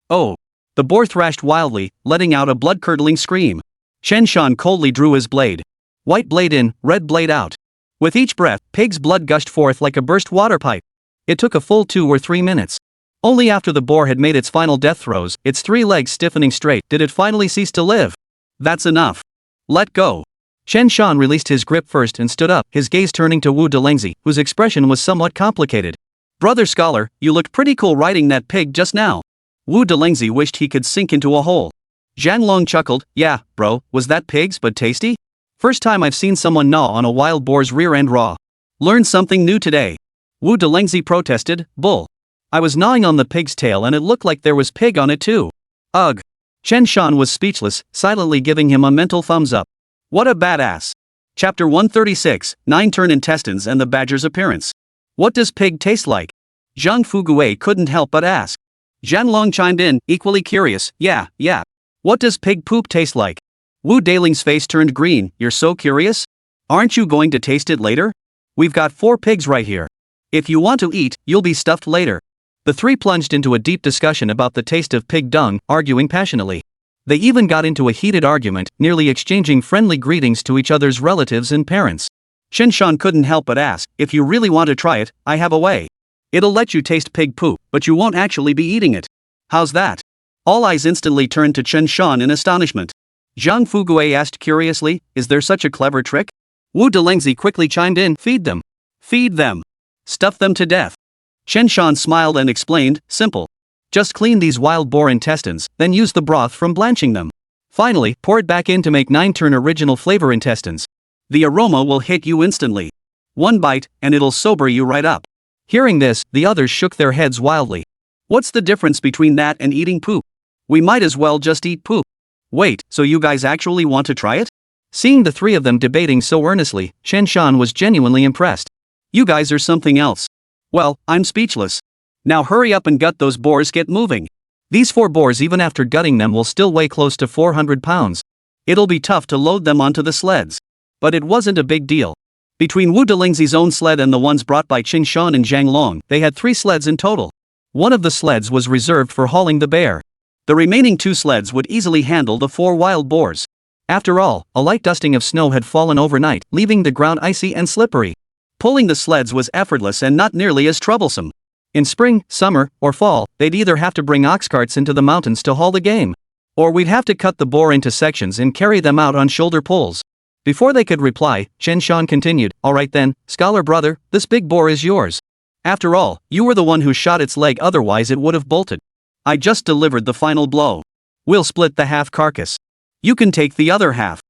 Oh! The boar thrashed wildly, letting out a blood-curdling scream. Chen Shan coldly drew his blade. White blade in, red blade out. With each breath, pig's blood gushed forth like a burst water pipe. It took a full 2 or 3 minutes. Only after the boar had made its final death throes, its 3 legs stiffening straight, did it finally cease to live. That's enough. Let go. Chen Shan released his grip first and stood up, his gaze turning to Wu Delingzi, whose expression was somewhat complicated. Brother scholar, you looked pretty cool riding that pig just now. Wu Delingzi wished he could sink into a hole. Zhang Long chuckled, yeah, bro, was that pig's but tasty? First time I've seen someone gnaw on a wild boar's rear end raw. Learned something new today. Wu Delingzi protested, bull. I was gnawing on the pig's tail and it looked like there was pig on it too. Ugh. Chen Shan was speechless, silently giving him a mental thumbs up. What a badass. Chapter 136, 9-turn intestines and the badger's appearance. What does pig taste like? Zhang Fugui couldn't help but ask. Zhan Long chimed in, equally curious, yeah. What does pig poop taste like? Wu Daling's face turned green, you're so curious? Aren't you going to taste it later? We've got 4 pigs right here. If you want to eat, you'll be stuffed later. The 3 plunged into a deep discussion about the taste of pig dung, arguing passionately. They even got into a heated argument, nearly exchanging friendly greetings to each other's relatives and parents. Chen Shan couldn't help but ask, if you really want to try it, I have a way. It'll let you taste pig poop, but you won't actually be eating it. How's that? All eyes instantly turned to Chen Shan in astonishment. Zhang Fugui asked curiously, is there such a clever trick? Wu Delingzi quickly chimed in, feed them. Feed them. Stuff them to death. Chen Shan smiled and explained, simple. Just clean these wild boar intestines, then use the broth from blanching them. Finally, pour it back in to make 9-turn original flavor intestines. The aroma will hit you instantly. 1 bite, and it'll sober you right up. Hearing this, the others shook their heads wildly. What's the difference between that and eating poop? We might as well just eat poop. Wait, so you guys actually want to try it? Seeing the 3 of them debating so earnestly, Chen Shan was genuinely impressed. You guys are something else. Well, I'm speechless. Now hurry up and gut those boars, get moving. These 4 boars, even after gutting them, will still weigh close to 400 pounds. It'll be tough to load them onto the sleds. But it wasn't a big deal. Between Wu Delingzi's own sled and the ones brought by Chen Shan and Zhang Long, they had 3 sleds in total. One of the sleds was reserved for hauling the bear. The remaining 2 sleds would easily handle the 4 wild boars. After all, a light dusting of snow had fallen overnight, leaving the ground icy and slippery. Pulling the sleds was effortless and not nearly as troublesome. In spring, summer, or fall, they'd either have to bring ox carts into the mountains to haul the game, or we'd have to cut the boar into sections and carry them out on shoulder pulls. Before they could reply, Chen Shan continued, alright then, scholar brother, this big boar is yours. After all, you were the one who shot its leg, otherwise it would have bolted. I just delivered the final blow. We'll split the half carcass. You can take the other half.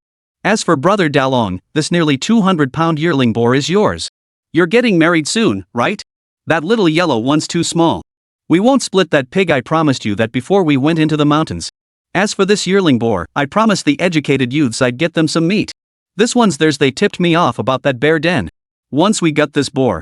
As for brother Dalong, this nearly 200-pound yearling boar is yours. You're getting married soon, right? That little yellow one's too small. We won't split that pig, I promised you that before we went into the mountains. As for this yearling boar, I promised the educated youths I'd get them some meat. This one's theirs, they tipped me off about that bear den. Once we gut this boar,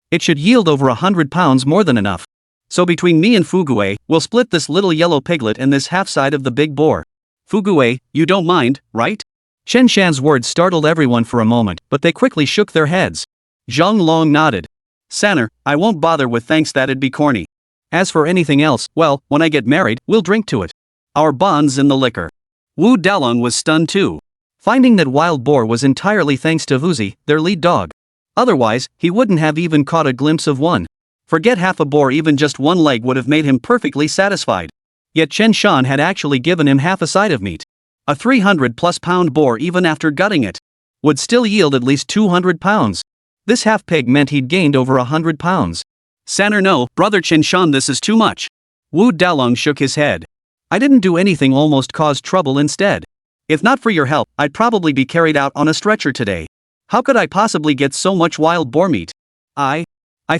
it should yield over 100 pounds, more than enough. So between me and Fugui, we'll split this little yellow piglet and this half side of the big boar. Fugui, you don't mind, right? Chen Shan's words startled everyone for a moment, but they quickly shook their heads. Zhang Long nodded. Sanner, I won't bother with thanks, that'd be corny. As for anything else, well, when I get married, we'll drink to it. Our bond's in the liquor. Wu Dalong was stunned too, finding that wild boar was entirely thanks to Vuzi, their lead dog. Otherwise, he wouldn't have even caught a glimpse of one. Forget half a boar, even just 1 leg would have made him perfectly satisfied. Yet Chen Shan had actually given him half a side of meat. A 300+ pound boar, even after gutting it, would still yield at least 200 pounds. This half pig meant he'd gained over 100 pounds. Sanner, no, brother Chen Shan, this is too much. Wu Dalong shook his head. I didn't do anything, almost caused trouble instead. If not for your help, I'd probably be carried out on a stretcher today. How could I possibly get so much wild boar meat? I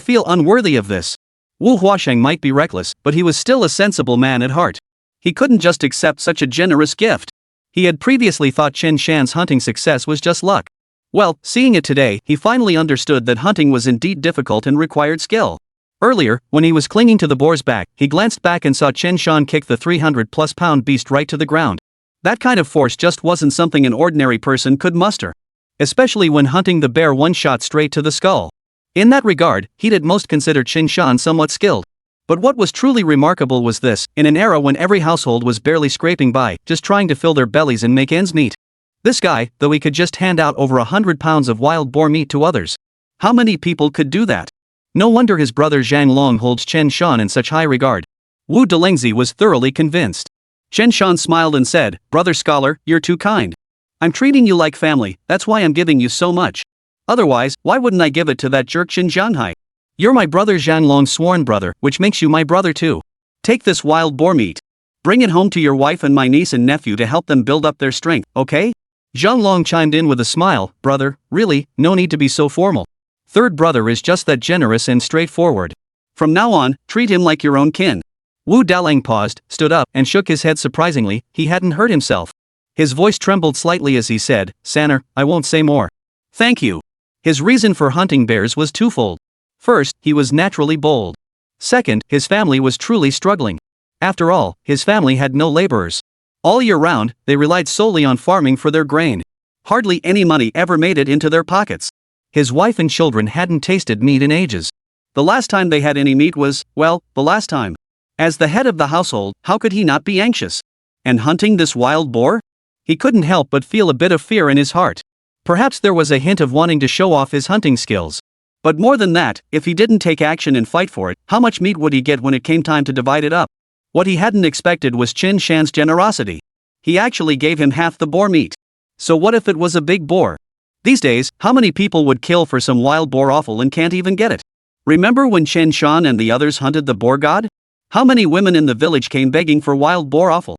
feel unworthy of this. Wu Huasheng might be reckless, but he was still a sensible man at heart. He couldn't just accept such a generous gift. He had previously thought Chen Shan's hunting success was just luck. Well, seeing it today, he finally understood that hunting was indeed difficult and required skill. Earlier, when he was clinging to the boar's back, he glanced back and saw Chen Shan kick the 300-plus pound beast right to the ground. That kind of force just wasn't something an ordinary person could muster. Especially when hunting the bear one shot straight to the skull. In that regard, he'd at most consider Chen Shan somewhat skilled. But what was truly remarkable was this: in an era when every household was barely scraping by, just trying to fill their bellies and make ends meet. This guy, though he could just hand out over 100 pounds of wild boar meat to others. How many people could do that? No wonder his brother Zhang Long holds Chen Shan in such high regard. Wu Delengzi was thoroughly convinced. Chen Shan smiled and said, "Brother scholar, you're too kind. I'm treating you like family, that's why I'm giving you so much. Otherwise, why wouldn't I give it to that jerk Xin Zhanghai? You're my brother Zhang Long's sworn brother, which makes you my brother too. Take this wild boar meat. Bring it home to your wife and my niece and nephew to help them build up their strength, okay?" Zhang Long chimed in with a smile, "Brother, really, no need to be so formal. Third brother is just that generous and straightforward. From now on, treat him like your own kin." Wu Dalang paused, stood up, and shook his head surprisingly. He hadn't hurt himself. His voice trembled slightly as he said, "Sanner, I won't say more. Thank you." His reason for hunting bears was twofold. First, he was naturally bold. Second, his family was truly struggling. After all, his family had no laborers. All year round, they relied solely on farming for their grain. Hardly any money ever made it into their pockets. His wife and children hadn't tasted meat in ages. The last time they had any meat was, well, the last time. As the head of the household, how could he not be anxious? And hunting this wild boar? He couldn't help but feel a bit of fear in his heart. Perhaps there was a hint of wanting to show off his hunting skills. But more than that, if he didn't take action and fight for it, how much meat would he get when it came time to divide it up? What he hadn't expected was Chen Shan's generosity. He actually gave him half the boar meat. So what if it was a big boar? These days, how many people would kill for some wild boar offal and can't even get it? Remember when Chen Shan and the others hunted the boar god? How many women in the village came begging for wild boar offal?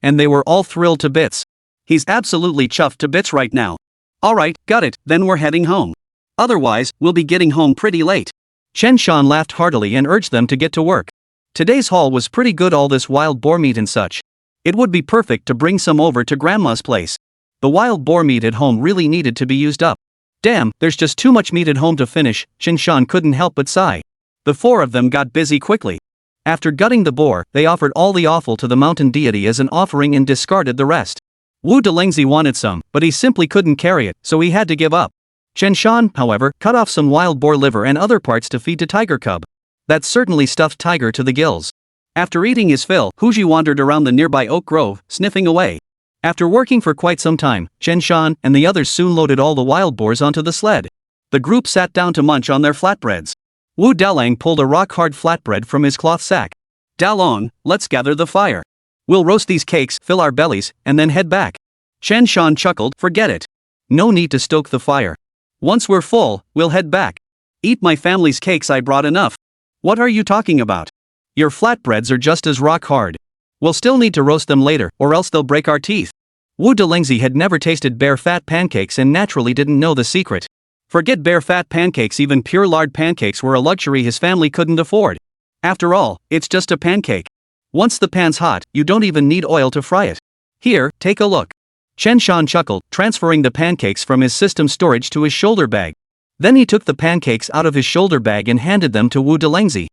And they were all thrilled to bits. He's absolutely chuffed to bits right now. Alright, got it, then we're heading home. Otherwise, we'll be getting home pretty late. Chen Shan laughed heartily and urged them to get to work. Today's haul was pretty good, all this wild boar meat and such. It would be perfect to bring some over to Grandma's place. The wild boar meat at home really needed to be used up. Damn, there's just too much meat at home to finish, Chen Shan couldn't help but sigh. The four of them got busy quickly. After gutting the boar, they offered all the offal to the mountain deity as an offering and discarded the rest. Wu Delengzi wanted some, but he simply couldn't carry it, so he had to give up. Chen Shan, however, cut off some wild boar liver and other parts to feed to Tiger Cub. That certainly stuffed Tiger to the gills. After eating his fill, Huji wandered around the nearby oak grove, sniffing away. After working for quite some time, Chen Shan and the others soon loaded all the wild boars onto the sled. The group sat down to munch on their flatbreads. Wu Dalang pulled a rock-hard flatbread from his cloth sack. "Dalong, let's gather the fire. We'll roast these cakes, fill our bellies, and then head back." Chen Shan chuckled, "Forget it. No need to stoke the fire. Once we're full, we'll head back. Eat my family's cakes, I brought enough." "What are you talking about? Your flatbreads are just as rock hard. We'll still need to roast them later, or else they'll break our teeth." Wu Delengzi had never tasted bear fat pancakes and naturally didn't know the secret. Forget bear fat pancakes, even pure lard pancakes were a luxury his family couldn't afford. After all, it's just a pancake. Once the pan's hot, you don't even need oil to fry it. "Here, take a look." Chen Shan chuckled, transferring the pancakes from his system storage to his shoulder bag. Then he took the pancakes out of his shoulder bag and handed them to Wu Delengzi.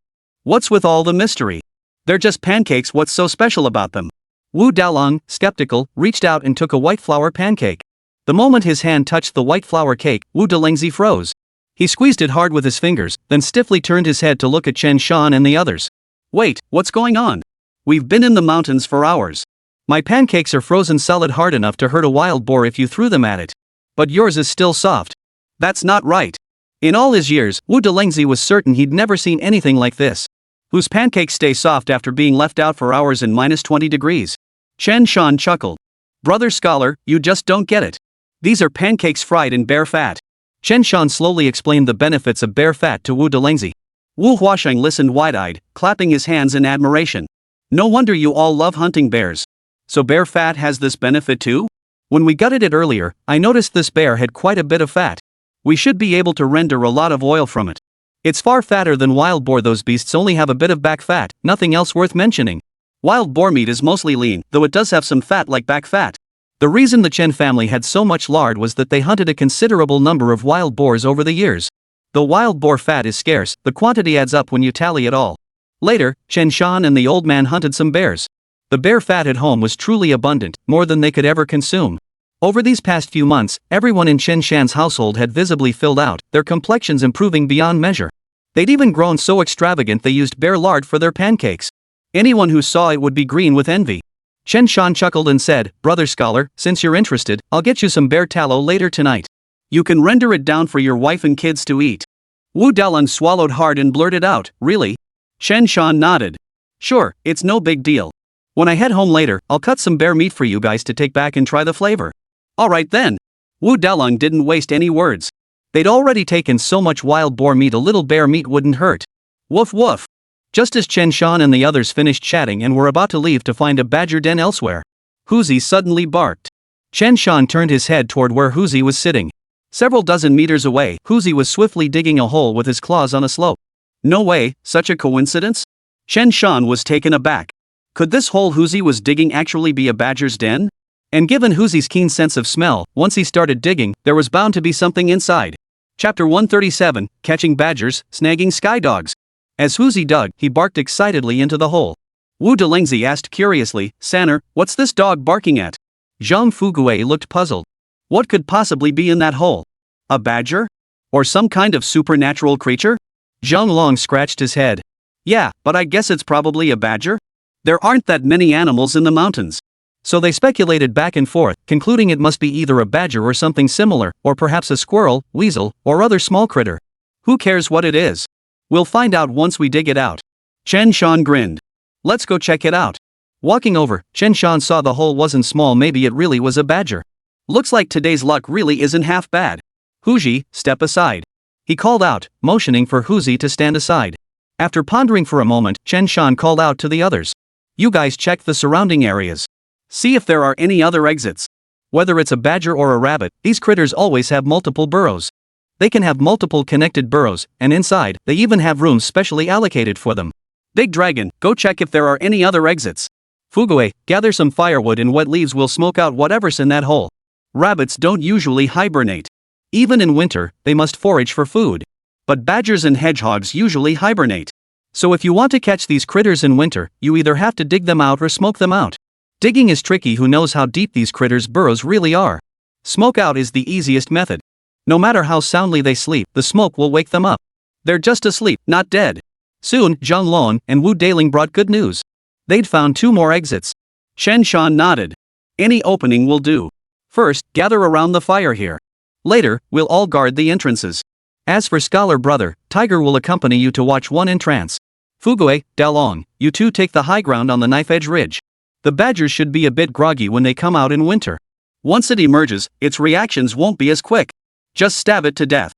"What's with all the mystery? They're just pancakes, what's so special about them?" Wu Dalang, skeptical, reached out and took a white flour pancake. The moment his hand touched the white flour cake, Wu Delengzi froze. He squeezed it hard with his fingers, then stiffly turned his head to look at Chen Shan and the others. "Wait, what's going on? We've been in the mountains for hours. My pancakes are frozen solid, hard enough to hurt a wild boar if you threw them at it. But yours is still soft. That's not right." In all his years, Wu Delengzi was certain he'd never seen anything like this. Whose pancakes stay soft after being left out for hours in -20 degrees? Chen Shan chuckled. "Brother scholar, you just don't get it. These are pancakes fried in bear fat." Chen Shan slowly explained the benefits of bear fat to Wu Delengzi. Wu Huasheng listened wide-eyed, clapping his hands in admiration. "No wonder you all love hunting bears. So bear fat has this benefit too? When we gutted it earlier, I noticed this bear had quite a bit of fat. We should be able to render a lot of oil from it. It's far fatter than wild boar. Those beasts only have a bit of back fat, nothing else worth mentioning. Wild boar meat is mostly lean, though it does have some fat like back fat. The reason the Chen family had so much lard was that they hunted a considerable number of wild boars over the years. Though wild boar fat is scarce, the quantity adds up when you tally it all. Later, Chen Shan and the old man hunted some bears. The bear fat at home was truly abundant, more than they could ever consume. Over these past few months, everyone in Chen Shan's household had visibly filled out, their complexions improving beyond measure. They'd even grown so extravagant they used bear lard for their pancakes. Anyone who saw it would be green with envy. Chen Shan chuckled and said, "Brother scholar, since you're interested, I'll get you some bear tallow later tonight. You can render it down for your wife and kids to eat." Wu Dalong swallowed hard and blurted out, "Really?" Chen Shan nodded. "Sure, it's no big deal. When I head home later, I'll cut some bear meat for you guys to take back and try the flavor." "Alright then." Wu Dalong didn't waste any words. They'd already taken so much wild boar meat, a little bear meat wouldn't hurt. Woof woof. Just as Chen Shan and the others finished chatting and were about to leave to find a badger den elsewhere, Huzi suddenly barked. Chen Shan turned his head toward where Huzi was sitting. Several dozen meters away, Huzi was swiftly digging a hole with his claws on a slope. No way, such a coincidence? Chen Shan was taken aback. Could this hole Huzi was digging actually be a badger's den? And given Huzi's keen sense of smell, once he started digging, there was bound to be something inside. Chapter 137, Catching Badgers, Snagging Skydogs. As Huzi dug, he barked excitedly into the hole. Wu Delengzi asked curiously, "Sanner, what's this dog barking at?" Zhang Fuguei looked puzzled. What could possibly be in that hole? A badger? Or some kind of supernatural creature? Zhang Long scratched his head. Yeah, but I guess it's probably a badger? There aren't that many animals in the mountains. So they speculated back and forth, concluding it must be either a badger or something similar, or perhaps a squirrel, weasel, or other small critter. Who cares what it is? We'll find out once we dig it out. Chen Shan grinned. Let's go check it out. Walking over, Chen Shan saw the hole wasn't small, maybe it really was a badger. Looks like today's luck really isn't half bad. Huzi, step aside. He called out, motioning for Huzi to stand aside. After pondering for a moment, Chen Shan called out to the others. You guys check the surrounding areas. See if there are any other exits. Whether it's a badger or a rabbit, these critters always have multiple burrows. They can have multiple connected burrows, and inside, they even have rooms specially allocated for them. Big Dragon, go check if there are any other exits. Fuguei, gather some firewood and wet leaves, will smoke out whatever's in that hole. Rabbits don't usually hibernate. Even in winter, they must forage for food. But badgers and hedgehogs usually hibernate. So if you want to catch these critters in winter, you either have to dig them out or smoke them out. Digging is tricky. Who knows how deep these critters' burrows really are? Smoke out is the easiest method. No matter how soundly they sleep, the smoke will wake them up. They're just asleep, not dead. Soon, Zhang Lon and Wu Daling brought good news. They'd found 2 more exits. Chen Shan nodded. Any opening will do. First, gather around the fire here. Later, we'll all guard the entrances. As for Scholar Brother, Tiger will accompany you to watch one entrance. Fuguei, Dalong, you two take the high ground on the knife-edge ridge. The badgers should be a bit groggy when they come out in winter. Once it emerges, its reactions won't be as quick. Just stab it to death.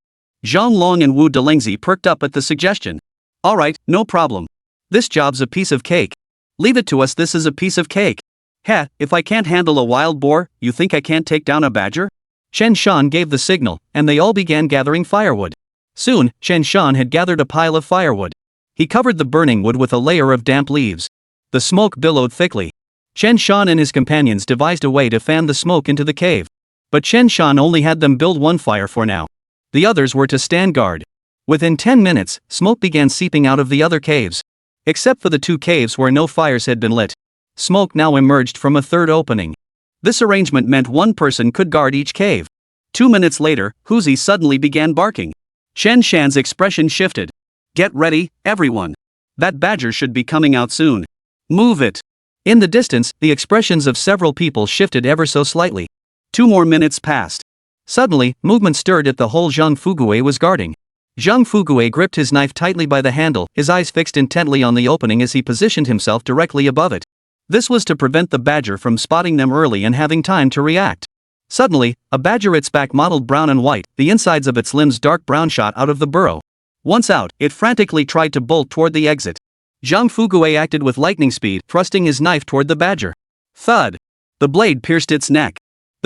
Zhang Long and Wu Delengzi perked up at the suggestion. Alright, no problem. This job's a piece of cake. Leave it to us, this is a piece of cake. Heh, if I can't handle a wild boar, you think I can't take down a badger? Chen Shan gave the signal, and they all began gathering firewood. Soon, Chen Shan had gathered a pile of firewood. He covered the burning wood with a layer of damp leaves. The smoke billowed thickly. Chen Shan and his companions devised a way to fan the smoke into the cave. But Chen Shan only had them build one fire for now. The others were to stand guard. Within 10 minutes, smoke began seeping out of the other caves. Except for the 2 caves where no fires had been lit. Smoke now emerged from a 3rd opening. This arrangement meant one person could guard each cave. 2 minutes later, Huzi suddenly began barking. Chen Shan's expression shifted. Get ready, everyone. That badger should be coming out soon. Move it. In the distance, the expressions of several people shifted ever so slightly. 2 more minutes passed. Suddenly, movement stirred at the hole Zhang Fuguei was guarding. Zhang Fuguei gripped his knife tightly by the handle, his eyes fixed intently on the opening as he positioned himself directly above it. This was to prevent the badger from spotting them early and having time to react. Suddenly, a badger, its back mottled brown and white, the insides of its limbs dark brown, shot out of the burrow. Once out, it frantically tried to bolt toward the exit. Zhang Fuguei acted with lightning speed, thrusting his knife toward the badger. Thud! The blade pierced its neck.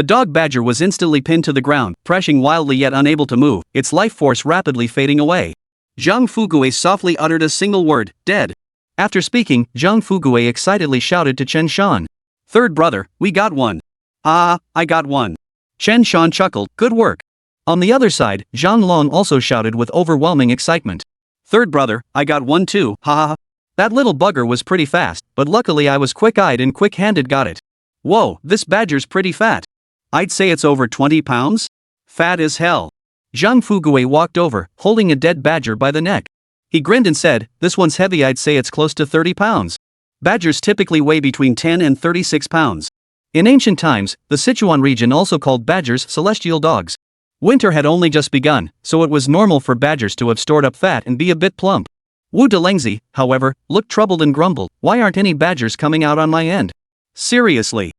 The dog badger was instantly pinned to the ground, thrashing wildly yet unable to move, its life force rapidly fading away. Zhang Fugui softly uttered a single word, dead. After speaking, Zhang Fugui excitedly shouted to Chen Shan. Third brother, we got one. Ah, I got one. Chen Shan chuckled, good work. On the other side, Zhang Long also shouted with overwhelming excitement. Third brother, I got one too, haha. That little bugger was pretty fast, but luckily I was quick-eyed and quick-handed got it. Whoa, this badger's pretty fat. I'd say it's over 20 pounds? Fat as hell. Zhang Fugui walked over, holding a dead badger by the neck. He grinned and said, this one's heavy, I'd say it's close to 30 pounds. Badgers typically weigh between 10 and 36 pounds. In ancient times, the Sichuan region also called badgers celestial dogs. Winter had only just begun, so it was normal for badgers to have stored up fat and be a bit plump. Wu Delengzi, however, looked troubled and grumbled, why aren't any badgers coming out on my end? Seriously.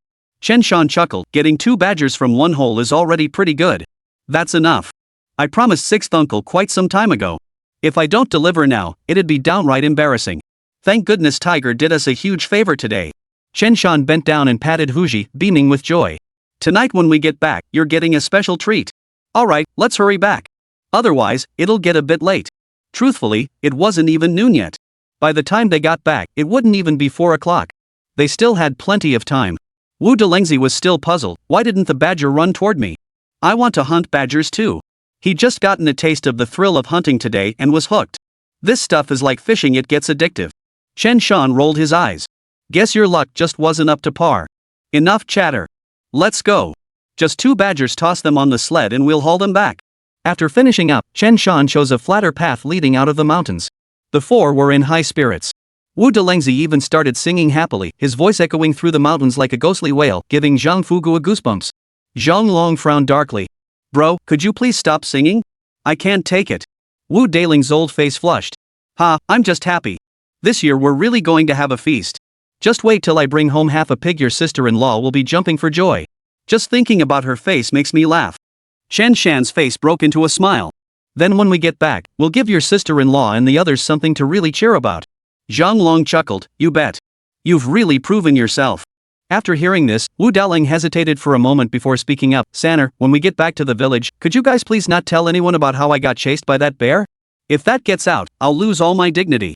Chen Shan chuckled, getting 2 badgers from one hole is already pretty good. That's enough. I promised 6th uncle quite some time ago. If I don't deliver now, it'd be downright embarrassing. Thank goodness Tiger did us a huge favor today. Chen Shan bent down and patted Huji, beaming with joy. Tonight when we get back, you're getting a special treat. Alright, let's hurry back. Otherwise, it'll get a bit late. Truthfully, it wasn't even noon yet. By the time they got back, it wouldn't even be 4 o'clock. They still had plenty of time. Wu Delengzi was still puzzled, why didn't the badger run toward me? I want to hunt badgers too. He'd just gotten a taste of the thrill of hunting today and was hooked. This stuff is like fishing, it gets addictive. Chen Shan rolled his eyes. Guess your luck just wasn't up to par. Enough chatter. Let's go. Just 2 badgers, toss them on the sled and we'll haul them back. After finishing up, Chen Shan chose a flatter path leading out of the mountains. The 4 were in high spirits. Wu Delengzi even started singing happily, his voice echoing through the mountains like a ghostly wail, giving Zhang Fugui goosebumps. Zhang Long frowned darkly. Bro, could you please stop singing? I can't take it. Wu Daling's old face flushed. Ha, I'm just happy. This year we're really going to have a feast. Just wait till I bring home half a pig, your sister-in-law will be jumping for joy. Just thinking about her face makes me laugh. Chen Shan's face broke into a smile. Then when we get back, we'll give your sister-in-law and the others something to really cheer about. Zhang Long chuckled, you bet. You've really proven yourself. After hearing this, Wu Daling hesitated for a moment before speaking up. Sanner, when we get back to the village, could you guys please not tell anyone about how I got chased by that bear? If that gets out, I'll lose all my dignity.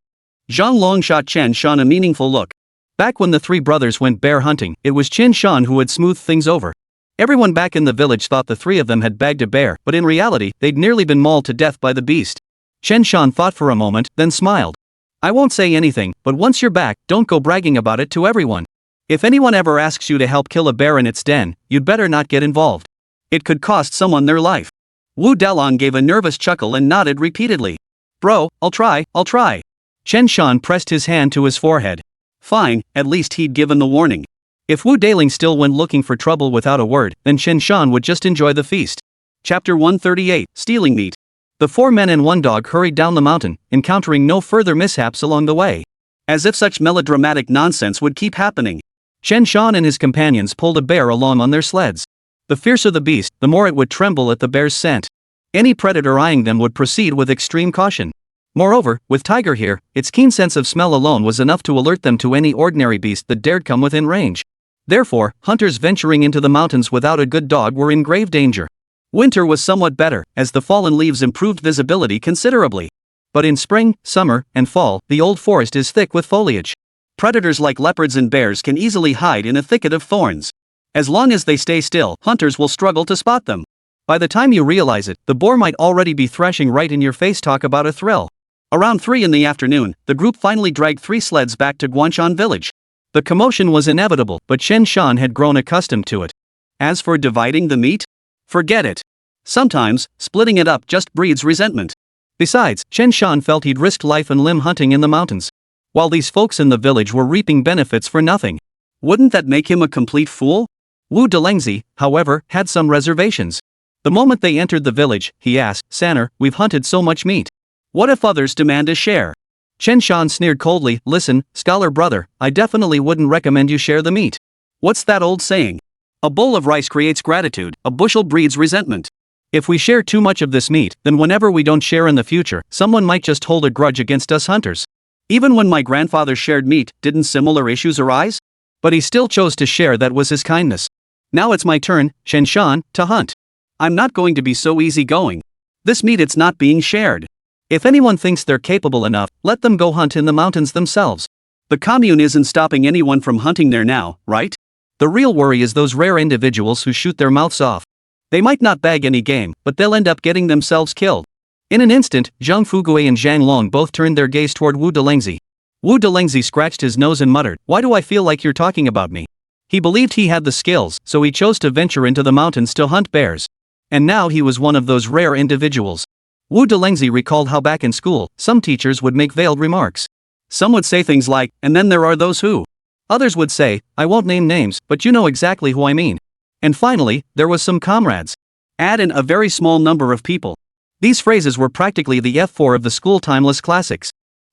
Zhang Long shot Chen Shan a meaningful look. Back when the 3 brothers went bear hunting, it was Chen Shan who had smoothed things over. Everyone back in the village thought the 3 of them had bagged a bear, but in reality, they'd nearly been mauled to death by the beast. Chen Shan thought for a moment, then smiled. I won't say anything, but once you're back, don't go bragging about it to everyone. If anyone ever asks you to help kill a bear in its den, you'd better not get involved. It could cost someone their life. Wu Dalong gave a nervous chuckle and nodded repeatedly. Bro, I'll try. Chen Shan pressed his hand to his forehead. Fine, at least he'd given the warning. If Wu Daling still went looking for trouble without a word, then Chen Shan would just enjoy the feast. Chapter 138, Stealing Meat. The 4 men and 1 dog hurried down the mountain, encountering no further mishaps along the way. As if such melodramatic nonsense would keep happening. Chen Shan and his companions pulled a bear along on their sleds. The fiercer the beast, the more it would tremble at the bear's scent. Any predator eyeing them would proceed with extreme caution. Moreover, with Tiger here, its keen sense of smell alone was enough to alert them to any ordinary beast that dared come within range. Therefore, hunters venturing into the mountains without a good dog were in grave danger. Winter was somewhat better, as the fallen leaves improved visibility considerably. But in spring, summer, and fall, the old forest is thick with foliage. Predators like leopards and bears can easily hide in a thicket of thorns. As long as they stay still, hunters will struggle to spot them. By the time you realize it, the boar might already be thrashing right in your face. Talk about a thrill. Around 3 in the afternoon, the group finally dragged 3 sleds back to Guanshan village. The commotion was inevitable, but Chen Shan had grown accustomed to it. As for dividing the meat? Forget it. Sometimes, splitting it up just breeds resentment. Besides, Chen Shan felt he'd risked life and limb hunting in the mountains, while these folks in the village were reaping benefits for nothing. Wouldn't that make him a complete fool? Wu Delengzi, however, had some reservations. The moment they entered the village, he asked, Sanner, we've hunted so much meat. What if others demand a share? Chen Shan sneered coldly, listen, scholar brother, I definitely wouldn't recommend you share the meat. What's that old saying? A bowl of rice creates gratitude, a bushel breeds resentment. If we share too much of this meat, then whenever we don't share in the future, someone might just hold a grudge against us hunters. Even when my grandfather shared meat, didn't similar issues arise? But he still chose to share, that was his kindness. Now it's my turn, Chen Shan, to hunt. I'm not going to be so easygoing. This meat it's not being shared. If anyone thinks they're capable enough, let them go hunt in the mountains themselves. The commune isn't stopping anyone from hunting there now, right? The real worry is those rare individuals who shoot their mouths off. They might not bag any game, but they'll end up getting themselves killed. In an instant, Zhang Fugui and Zhang Long both turned their gaze toward Wu Delengzi. Wu Delengzi scratched his nose and muttered, "Why do I feel like you're talking about me?" He believed he had the skills, so he chose to venture into the mountains to hunt bears. And now he was one of those rare individuals. Wu Delengzi recalled how back in school, some teachers would make veiled remarks. Some would say things like, "And then there are those who." Others would say, "I won't name names, but you know exactly who I mean." And finally, there was some comrades. Add in a very small number of people. These phrases were practically the F4 of the school timeless classics.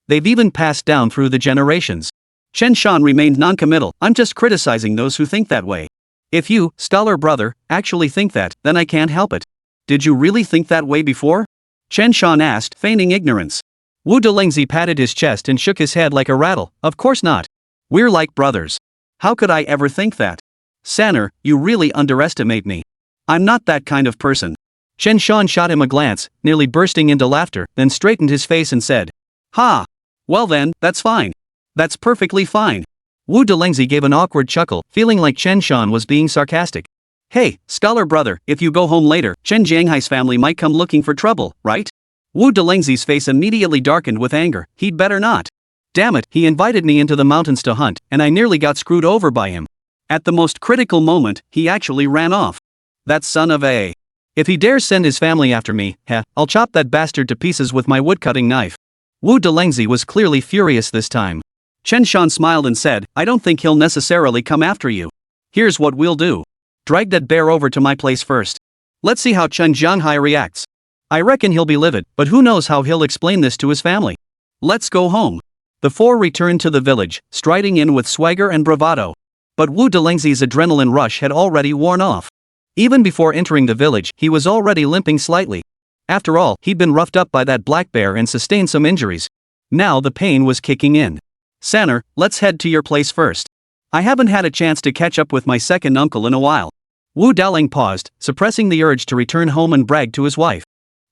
They've even passed down through the generations. Chen Shan remained non-committal. "I'm just criticizing those who think that way. If you, scholar brother, actually think that, then I can't help it." "Did you really think that way before?" Chen Shan asked, feigning ignorance. Wu Delengzi patted his chest and shook his head like a rattle. "Of course not. We're like brothers. How could I ever think that? Sanner, you really underestimate me. I'm not that kind of person." Chen Shan shot him a glance, nearly bursting into laughter, then straightened his face and said, "Ha! Well then, that's fine. That's perfectly fine." Wu Delengzi gave an awkward chuckle, feeling like Chen Shan was being sarcastic. "Hey, scholar brother, if you go home later, Chen Jianghai's family might come looking for trouble, right?" Wu Delengzi's face immediately darkened with anger. "He'd better not. Damn it, he invited me into the mountains to hunt, and I nearly got screwed over by him. At the most critical moment, he actually ran off. That son of a... If he dares send his family after me, I'll chop that bastard to pieces with my woodcutting knife." Wu Delengzi was clearly furious this time. Chen Shan smiled and said, "I don't think he'll necessarily come after you. Here's what we'll do. Drag that bear over to my place first. Let's see how Chen Jianghai reacts. I reckon he'll be livid, but who knows how he'll explain this to his family. Let's go home." The four returned to the village, striding in with swagger and bravado. But Wu Delengzi's adrenaline rush had already worn off. Even before entering the village, he was already limping slightly. After all, he'd been roughed up by that black bear and sustained some injuries. Now the pain was kicking in. "Sanner, let's head to your place first. I haven't had a chance to catch up with my second uncle in a while." Wu Daling paused, suppressing the urge to return home and brag to his wife.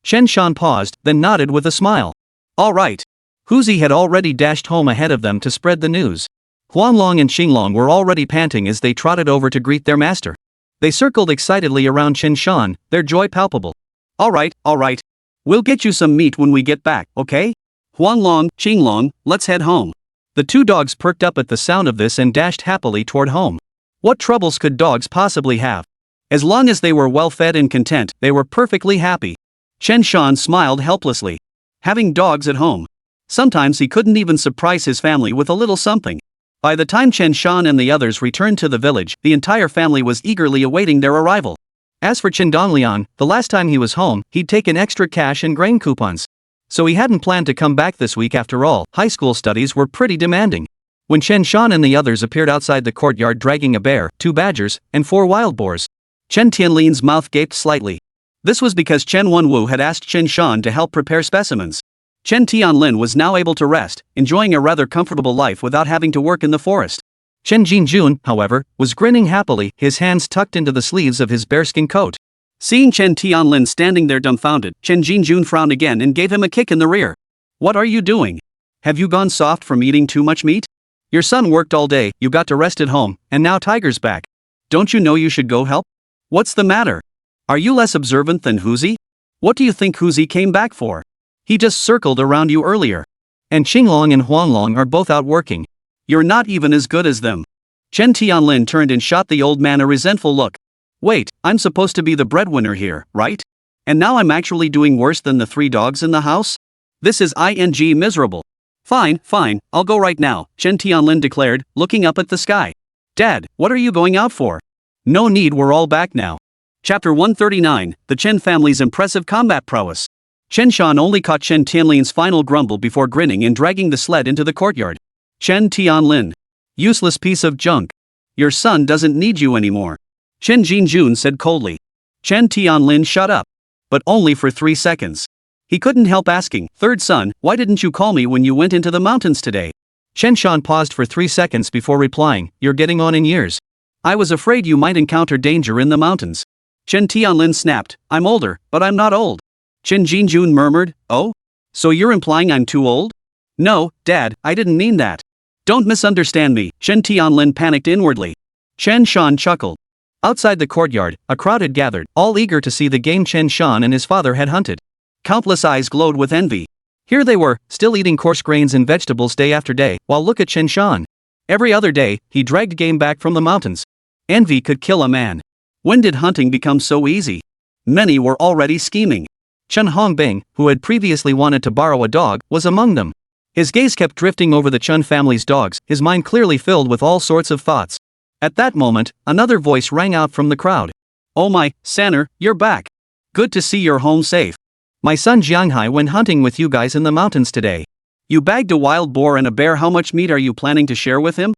Chen Shan paused, then nodded with a smile. "All right." Huzi had already dashed home ahead of them to spread the news. Huanglong and Xinglong were already panting as they trotted over to greet their master. They circled excitedly around Chen Shan, their joy palpable. All right. We'll get you some meat when we get back, okay? Huanglong, Xinglong, let's head home." The two dogs perked up at the sound of this and dashed happily toward home. What troubles could dogs possibly have? As long as they were well fed and content, they were perfectly happy. Chen Shan smiled helplessly. Having dogs at home. Sometimes he couldn't even surprise his family with a little something. By the time Chen Shan and the others returned to the village, the entire family was eagerly awaiting their arrival. As for Chen Dongliang, the last time he was home, he'd taken extra cash and grain coupons. So he hadn't planned to come back this week after all. High school studies were pretty demanding. When Chen Shan and the others appeared outside the courtyard dragging a bear, 2 badgers, and 4 wild boars, Chen Tianlin's mouth gaped slightly. This was because Chen Wenwu had asked Chen Shan to help prepare specimens. Chen Tianlin was now able to rest, enjoying a rather comfortable life without having to work in the forest. Chen Jinjun, however, was grinning happily, his hands tucked into the sleeves of his bearskin coat. Seeing Chen Tianlin standing there dumbfounded, Chen Jinjun frowned again and gave him a kick in the rear. "What are you doing? Have you gone soft from eating too much meat? Your son worked all day, you got to rest at home, and now Tiger's back. Don't you know you should go help? What's the matter? Are you less observant than Huzi? What do you think Huzi came back for? He just circled around you earlier. And Xinglong and Huanglong are both out working. You're not even as good as them." Chen Tianlin turned and shot the old man a resentful look. "Wait, I'm supposed to be the breadwinner here, right? And now I'm actually doing worse than the 3 dogs in the house? This is miserable." Fine, I'll go right now," Chen Tianlin declared, looking up at the sky. "Dad, what are you going out for?" "No need, we're all back now." Chapter 139, The Chen family's impressive combat prowess. Chen Shan only caught Chen Tianlin's final grumble before grinning and dragging the sled into the courtyard. "Chen Tianlin. Useless piece of junk. Your son doesn't need you anymore," Chen Jinjun said coldly. Chen Tianlin shut up. But only for 3 seconds. He couldn't help asking, "Third son, why didn't you call me when you went into the mountains today?" Chen Shan paused for 3 seconds before replying, "You're getting on in years. I was afraid you might encounter danger in the mountains. Chen Tianlin snapped, I'm older, but I'm not old. Chen Jinjun murmured, oh? So you're implying I'm too old? No, Dad, I didn't mean that. Don't misunderstand me, Chen Tianlin panicked inwardly. Chen Shan chuckled. Outside the courtyard, a crowd had gathered, all eager to see the game Chen Shan and his father had hunted. Countless eyes glowed with envy. Here they were, still eating coarse grains and vegetables day after day, while look at Chen Shan. Every other day, he dragged game back from the mountains. Envy could kill a man. When did hunting become so easy? Many were already scheming. Chen Hongbing, who had previously wanted to borrow a dog, was among them. His gaze kept drifting over the Chen family's dogs, his mind clearly filled with all sorts of thoughts. At that moment, another voice rang out from the crowd. Oh my, Sanner, you're back. Good to see you're home safe. My son Jianghai went hunting with you guys in the mountains today. You bagged a wild boar and a bear. How much meat are you planning to share with him?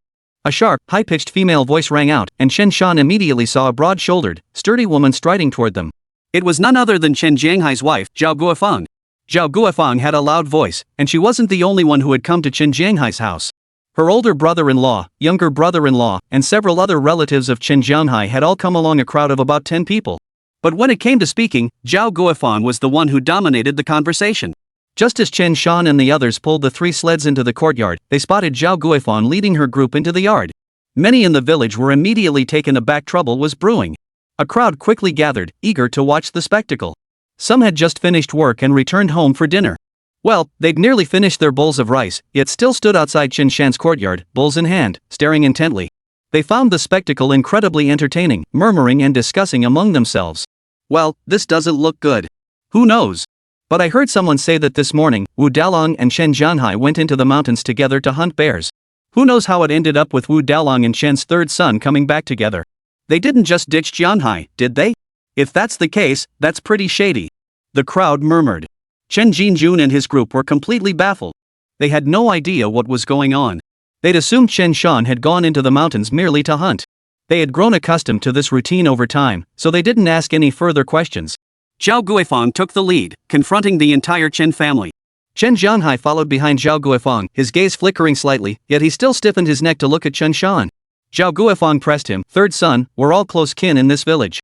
A sharp, high-pitched female voice rang out, and Chen Shan immediately saw a broad-shouldered, sturdy woman striding toward them. It was none other than Chen Jianghai's wife, Zhao Guofang. Zhao Guofang had a loud voice, and she wasn't the only one who had come to Chen Jianghai's house. Her older brother-in-law, younger brother-in-law, and several other relatives of Chen Jianghai had all come along, a crowd of about 10 people. But when it came to speaking, Zhao Guofang was the one who dominated the conversation. Just as Chen Shan and the others pulled the 3 sleds into the courtyard, they spotted Zhao Guofang leading her group into the yard. Many in the village were immediately taken aback. Trouble was brewing. A crowd quickly gathered, eager to watch the spectacle. Some had just finished work and returned home for dinner. Well, they'd nearly finished their bowls of rice, yet still stood outside Chen Shan's courtyard, bowls in hand, staring intently. They found the spectacle incredibly entertaining, murmuring and discussing among themselves. Well, this doesn't look good. Who knows? But I heard someone say that this morning, Wu Daolong and Chen Jianhai went into the mountains together to hunt bears. Who knows how it ended up with Wu Daolong and Chen's third son coming back together? They didn't just ditch Jianhai, did they? If that's the case, that's pretty shady. The crowd murmured. Chen Jinjun and his group were completely baffled. They had no idea what was going on. They'd assumed Chen Shan had gone into the mountains merely to hunt. They had grown accustomed to this routine over time, so they didn't ask any further questions. Zhao Guifang took the lead, confronting the entire Chen family. Chen Jianhai followed behind Zhao Guifang, his gaze flickering slightly, yet he still stiffened his neck to look at Chen Shan. Zhao Guifang pressed him, third son, we're all close kin in this village.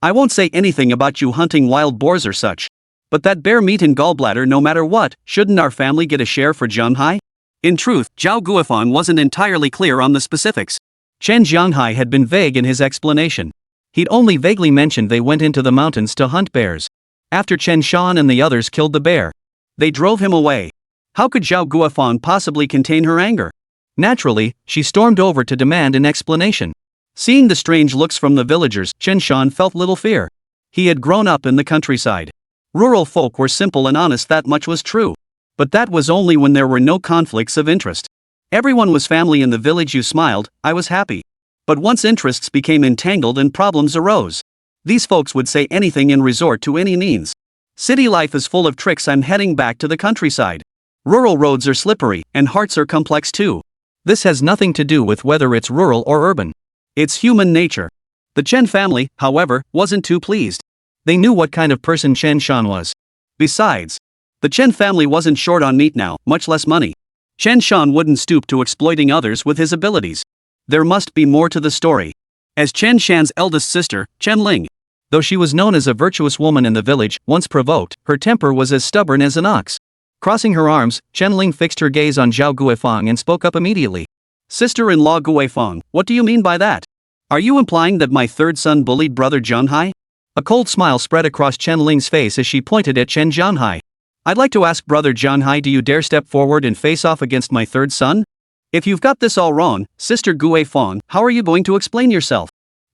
I won't say anything about you hunting wild boars or such. But that bear meat and gallbladder, no matter what, shouldn't our family get a share for Jianhai? In truth, Zhao Guifang wasn't entirely clear on the specifics. Chen Jianhai had been vague in his explanation. He'd only vaguely mentioned they went into the mountains to hunt bears. After Chen Shan and the others killed the bear, they drove him away. How could Zhao Guifang possibly contain her anger? Naturally, she stormed over to demand an explanation. Seeing the strange looks from the villagers, Chen Shan felt little fear. He had grown up in the countryside. Rural folk were simple and honest, that much was true. But that was only when there were no conflicts of interest. Everyone was family in the village. You smiled, I was happy. But once interests became entangled and problems arose, these folks would say anything and resort to any means. City life is full of tricks. I'm heading back to the countryside. Rural roads are slippery, and hearts are complex too. This has nothing to do with whether it's rural or urban. It's human nature. The Chen family, however, wasn't too pleased. They knew what kind of person Chen Shan was. Besides, the Chen family wasn't short on meat now, much less money. Chen Shan wouldn't stoop to exploiting others with his abilities. There must be more to the story. As Chen Shan's eldest sister, Chen Ling, though she was known as a virtuous woman in the village, once provoked, her temper was as stubborn as an ox. Crossing her arms, Chen Ling fixed her gaze on Zhao Guifang and spoke up immediately. Sister-in-law Guifang, what do you mean by that? Are you implying that my third son bullied brother Jianhai? A cold smile spread across Chen Ling's face as she pointed at Chen Jianhai. I'd like to ask brother Jianhai, do you dare step forward and face off against my third son? If you've got this all wrong, sister Guifang, how are you going to explain yourself?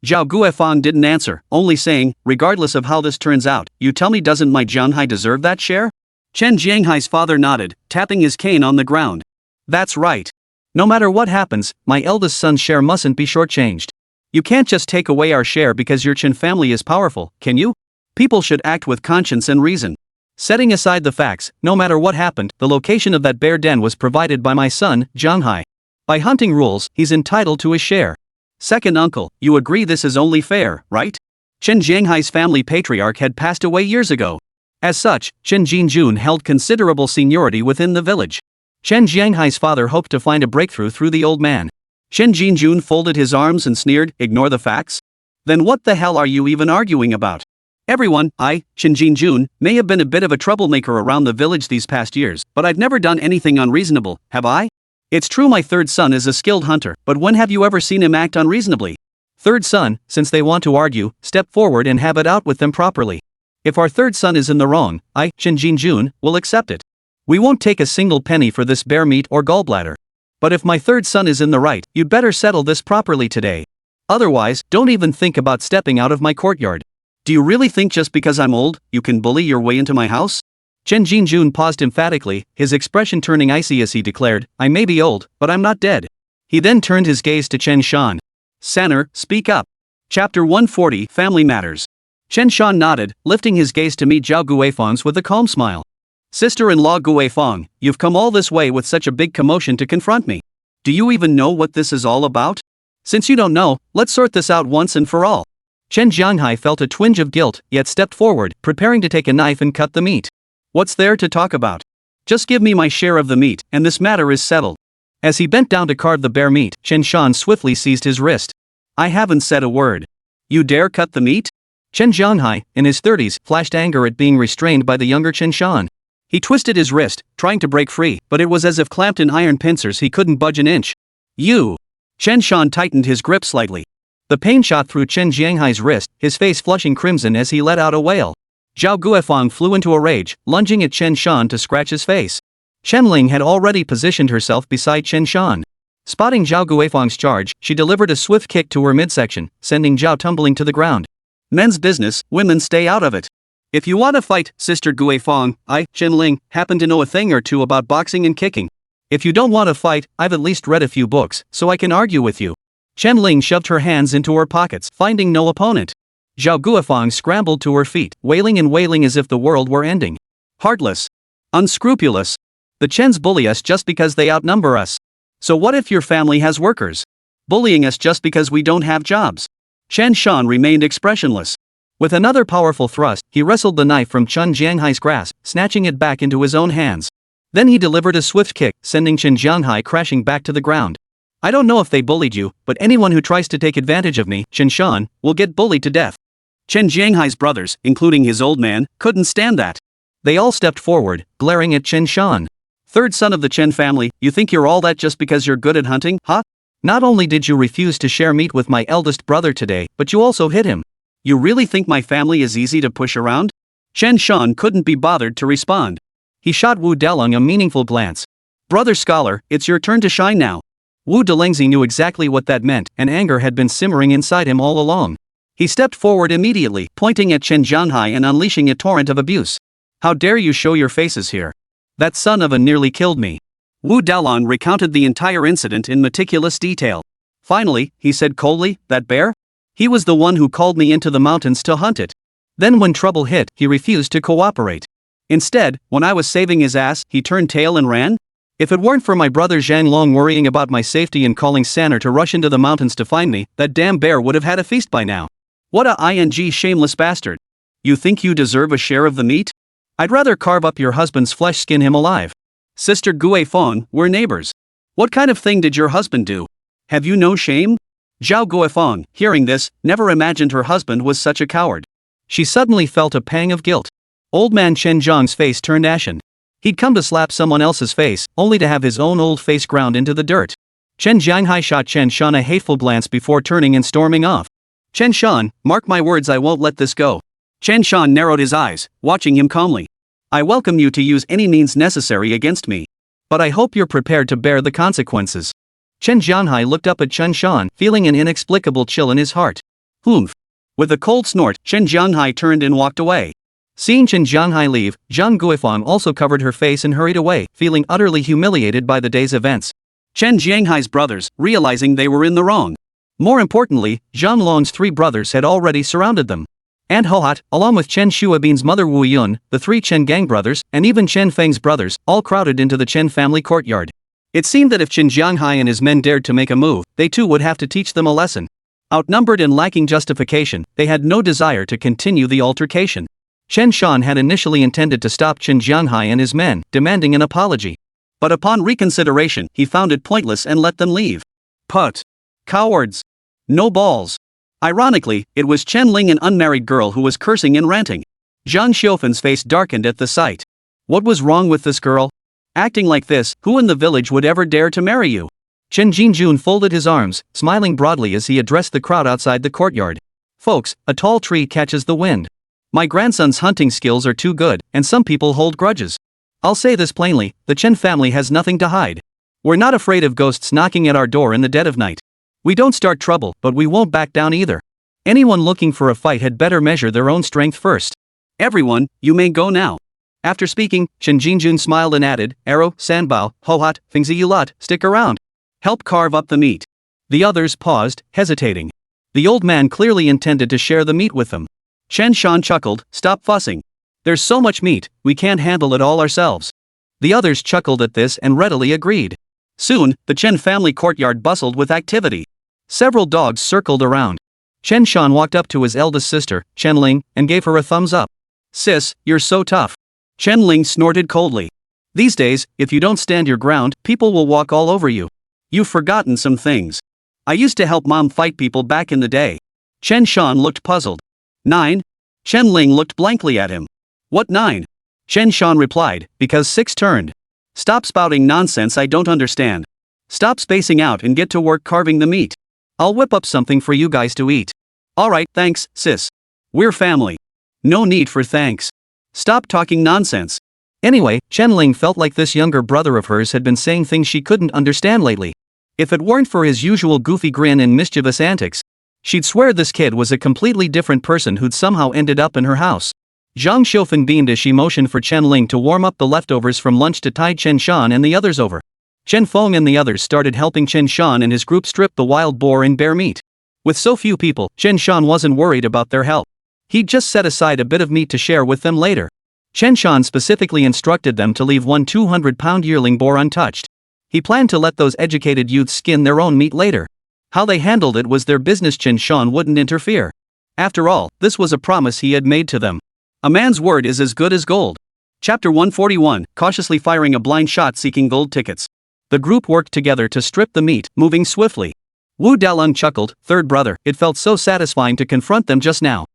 Zhao Guifang didn't answer, only saying, regardless of how this turns out, you tell me, doesn't my Jianhai deserve that share? Chen Jianghai's father nodded, tapping his cane on the ground. That's right. No matter what happens, my eldest son's share mustn't be shortchanged. You can't just take away our share because your Chen family is powerful, can you? People should act with conscience and reason. Setting aside the facts, no matter what happened, the location of that bear den was provided by my son, Jianhai. By hunting rules, he's entitled to his share. Second uncle, you agree this is only fair, right? Chen Jianghai's family patriarch had passed away years ago. As such, Chen Jinjun held considerable seniority within the village. Chen Jianghai's father hoped to find a breakthrough through the old man. Chen Jinjun folded his arms and sneered, ignore the facts? Then what the hell are you even arguing about? Everyone, Chen Jinjun, may have been a bit of a troublemaker around the village these past years, but I've never done anything unreasonable, have I? It's true my third son is a skilled hunter, but when have you ever seen him act unreasonably?
Third son, since they want to argue, step forward and have it out with them properly. If our third son is in the wrong, Chen Jinjun, will accept it. We won't take a single penny for this bear meat or gallbladder. But if my third son is in the right, you'd better settle this properly today. Otherwise, don't even think about stepping out of my courtyard.
Do you really think just because I'm old, you can bully your way into my house?
Chen Jinjun paused emphatically, his expression turning icy as he declared, I may be old, but I'm not dead. He then turned his gaze to Chen Shan.
Sanner, speak up. Chapter 140, Family Matters. Chen Shan nodded, lifting his gaze to meet Zhao Guifang's with a calm smile. Sister-in-law Guifang, you've come all this way with such a big commotion to confront me. Do you even know what this is all about? Since you don't know, let's sort this out once and for all.
Chen Jianghai felt a twinge of guilt, yet stepped forward, preparing to take a knife and cut the meat.
What's there to talk about? Just give me my share of the meat, and this matter is settled.
As he bent down to carve the bear meat, Chen Shan swiftly seized his wrist.
I haven't said a word. You dare cut the meat?
Chen Jianghai, in his 30s, flashed anger at being restrained by the younger Chen Shan.
He twisted his wrist, trying to break free, but it was as if clamped in iron pincers he couldn't budge an inch. You! Chen Shan tightened his grip slightly.
The pain shot through Chen Jianghai's wrist, his face flushing crimson as he let out a wail. Zhao Guifang flew into a rage, lunging at Chen Shan to scratch his face. Chen Ling had already positioned herself beside Chen Shan. Spotting Zhao Guifang's charge, she delivered a swift kick to her midsection, sending Zhao tumbling to the ground.
Men's business, women stay out of it. If you want to fight, Sister Guifang, Chen Ling, happen to know a thing or two about boxing and kicking.
If you don't want to fight, I've at least read a few books, so I can argue with you. Chen Ling shoved her hands into her pockets, finding no opponent. Zhao Guifang scrambled to her feet, wailing and wailing as if the world were ending.
Heartless. Unscrupulous. The Chens bully us just because they outnumber us. So what if your family has workers? Bullying us just because we don't have jobs? Chen Shan remained expressionless.
With another powerful thrust, he wrestled the knife from Chen Jianghai's grasp, snatching it back into his own hands. Then he delivered a swift kick, sending Chen Jianghai crashing back to the ground. I don't know if they bullied you, but anyone who tries to take advantage of me, Chen Shan, will get bullied to death.
Chen Jianghai's brothers, including his old man, couldn't stand that.
They all stepped forward, glaring at Chen Shan.
Third son of the Chen family, you think you're all that just because you're good at hunting, huh?
Not only did you refuse to share meat with my eldest brother today, but you also hit him.
You really think my family is easy to push around? Chen Shan couldn't be bothered to respond.
He shot Wu Dalong a meaningful glance.
Brother scholar, it's your turn to shine now.
Wu Delengzi knew exactly what that meant, and anger had been simmering inside him all along.
He stepped forward immediately, pointing at Chen Jianghai and unleashing a torrent of abuse. How dare you show your faces here? That son of a nearly killed me. Wu Dalong recounted the entire incident in meticulous detail. Finally, he said coldly, that bear? He was the one who called me into the mountains to hunt it. Then when trouble hit, he refused to cooperate. Instead, when I was saving his ass, he turned tail and ran? If it weren't for my brother Zhang Long worrying about my safety and calling Sanner to rush into the mountains to find me, that damn bear would have had a feast by now. What a shameless bastard. You think you deserve a share of the meat? I'd rather carve up your husband's flesh, skin him alive. Sister Guifang, we're neighbors. What kind of thing did your husband do? Have you no shame? Zhao Guifang, hearing this, never imagined her husband was such a coward.
She suddenly felt a pang of guilt. Old man Chen Zhang's face turned ashen. He'd come to slap someone else's face, only to have his own old face ground into the dirt. Chen Jianghai shot Chen Shan a hateful glance before turning and storming off. Chen Shan, mark my words, I won't let this go.
Chen Shan narrowed his eyes, watching him calmly. I welcome you to use any means necessary against me.
But I hope you're prepared to bear the consequences. Chen Jianghai looked up at Chen Shan, feeling an inexplicable chill in his heart.
Humph. With a cold snort, Chen Jianghai turned and walked away.
Seeing Chen Jianghai leave, Zhang Guifang also covered her face and hurried away, feeling utterly humiliated by the day's events.
Chen Jianghai's brothers, realizing they were in the wrong.
More importantly, Zhang Long's 3 brothers had already surrounded them. And Hohat, along with Chen Shuabin's mother Wu Yun, the 3 Chen Gang brothers, and even Chen Feng's brothers, all crowded into the Chen family courtyard. It seemed that if Chen Jianghai and his men dared to make a move, they too would have to teach them a lesson. Outnumbered and lacking justification, they had no desire to continue the altercation. Chen Shan had initially intended to stop Chen Jianghai and his men, demanding an apology.
But upon reconsideration, he found it pointless and let them leave. Put. Cowards. No balls. Ironically, it was Chen Ling, an unmarried girl, who was cursing and ranting. Zhang Xiufan's face darkened at the sight. What was wrong with this girl? Acting like this, who in the village would ever dare to marry you?
Chen Jinjun folded his arms, smiling broadly as he addressed the crowd outside the courtyard. Folks, a tall tree catches the wind. My grandson's hunting skills are too good, and some people hold grudges. I'll say this plainly, the Chen family has nothing to hide. We're not afraid of ghosts knocking at our door in the dead of night. We don't start trouble, but we won't back down either. Anyone looking for a fight had better measure their own strength first.
Everyone, you may go now.
After speaking, Chen Jinjun smiled and added, Arrow, Sanbao, Hohat, Fingzi you lot, stick around.
Help carve up the meat.
The others paused, hesitating. The old man clearly intended to share the meat with them.
Chen Shan chuckled, stop fussing.
There's so much meat, we can't handle it all ourselves. The others chuckled at this and readily agreed.
Soon, the Chen family courtyard bustled with activity.
Several dogs circled around. Chen Shan walked up to his eldest sister, Chen Ling, and gave her a thumbs up.
Sis, you're so tough. Chen Ling snorted coldly.
These days, if you don't stand your ground, people will walk all over you.
You've forgotten some things. I used to help Mom fight people back in the day.
Chen Shan looked puzzled.
9? Chen Ling looked blankly at him. What 9?
Chen Shan replied, because 6 turned.
Stop spouting nonsense I don't understand.
Stop spacing out and get to work carving the meat. I'll whip up something for you guys to eat.
Alright, thanks, sis. We're family.
No need for thanks.
Stop talking nonsense.
Anyway, Chen Ling felt like this younger brother of hers had been saying things she couldn't understand lately. If it weren't for his usual goofy grin and mischievous antics, she'd swear this kid was a completely different person who'd somehow ended up in her house. Zhang Xiufan beamed as she motioned for Chen Ling to warm up the leftovers from lunch to tide Chen Shan and the others over. Chen Feng and the others started helping Chen Shan and his group strip the wild boar and bear meat. With so few people, Chen Shan wasn't worried about their help. He'd just set aside a bit of meat to share with them later. Chen Shan specifically instructed them to leave one 200-pound yearling boar untouched. He planned to let those educated youths skin their own meat later. How they handled it was their business. Chen Shan wouldn't interfere. After all, this was a promise he had made to them.
A man's word is as good as gold. Chapter 141, cautiously firing a blind shot seeking gold tickets.
The group worked together to strip the meat, moving swiftly. Wu Dalong chuckled, third brother, it felt so satisfying to confront them just now.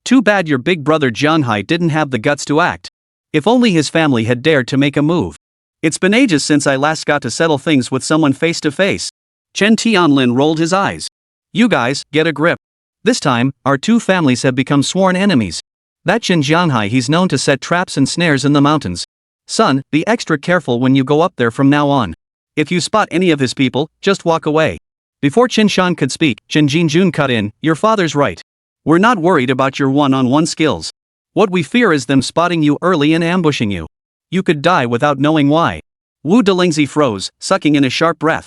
Too bad your big brother Jiang Hai didn't have the guts to act. If only his family had dared to make a move.
It's been ages since I last got to settle things with someone face to face. Chen Tianlin rolled his eyes.
You guys, get a grip. This time, our two families have become sworn enemies. That Chen Jianghai, he's known to set traps and snares in the mountains. Son, be extra careful when you go up there from now on. If you spot any of his people, just walk away. Before Chen Shan could speak, Chen Jinjun cut in, your father's right. We're not worried about your one-on-one skills. What we fear is them spotting you early and ambushing you. You could die without knowing why.
Wu Delingzi froze, sucking in a sharp breath.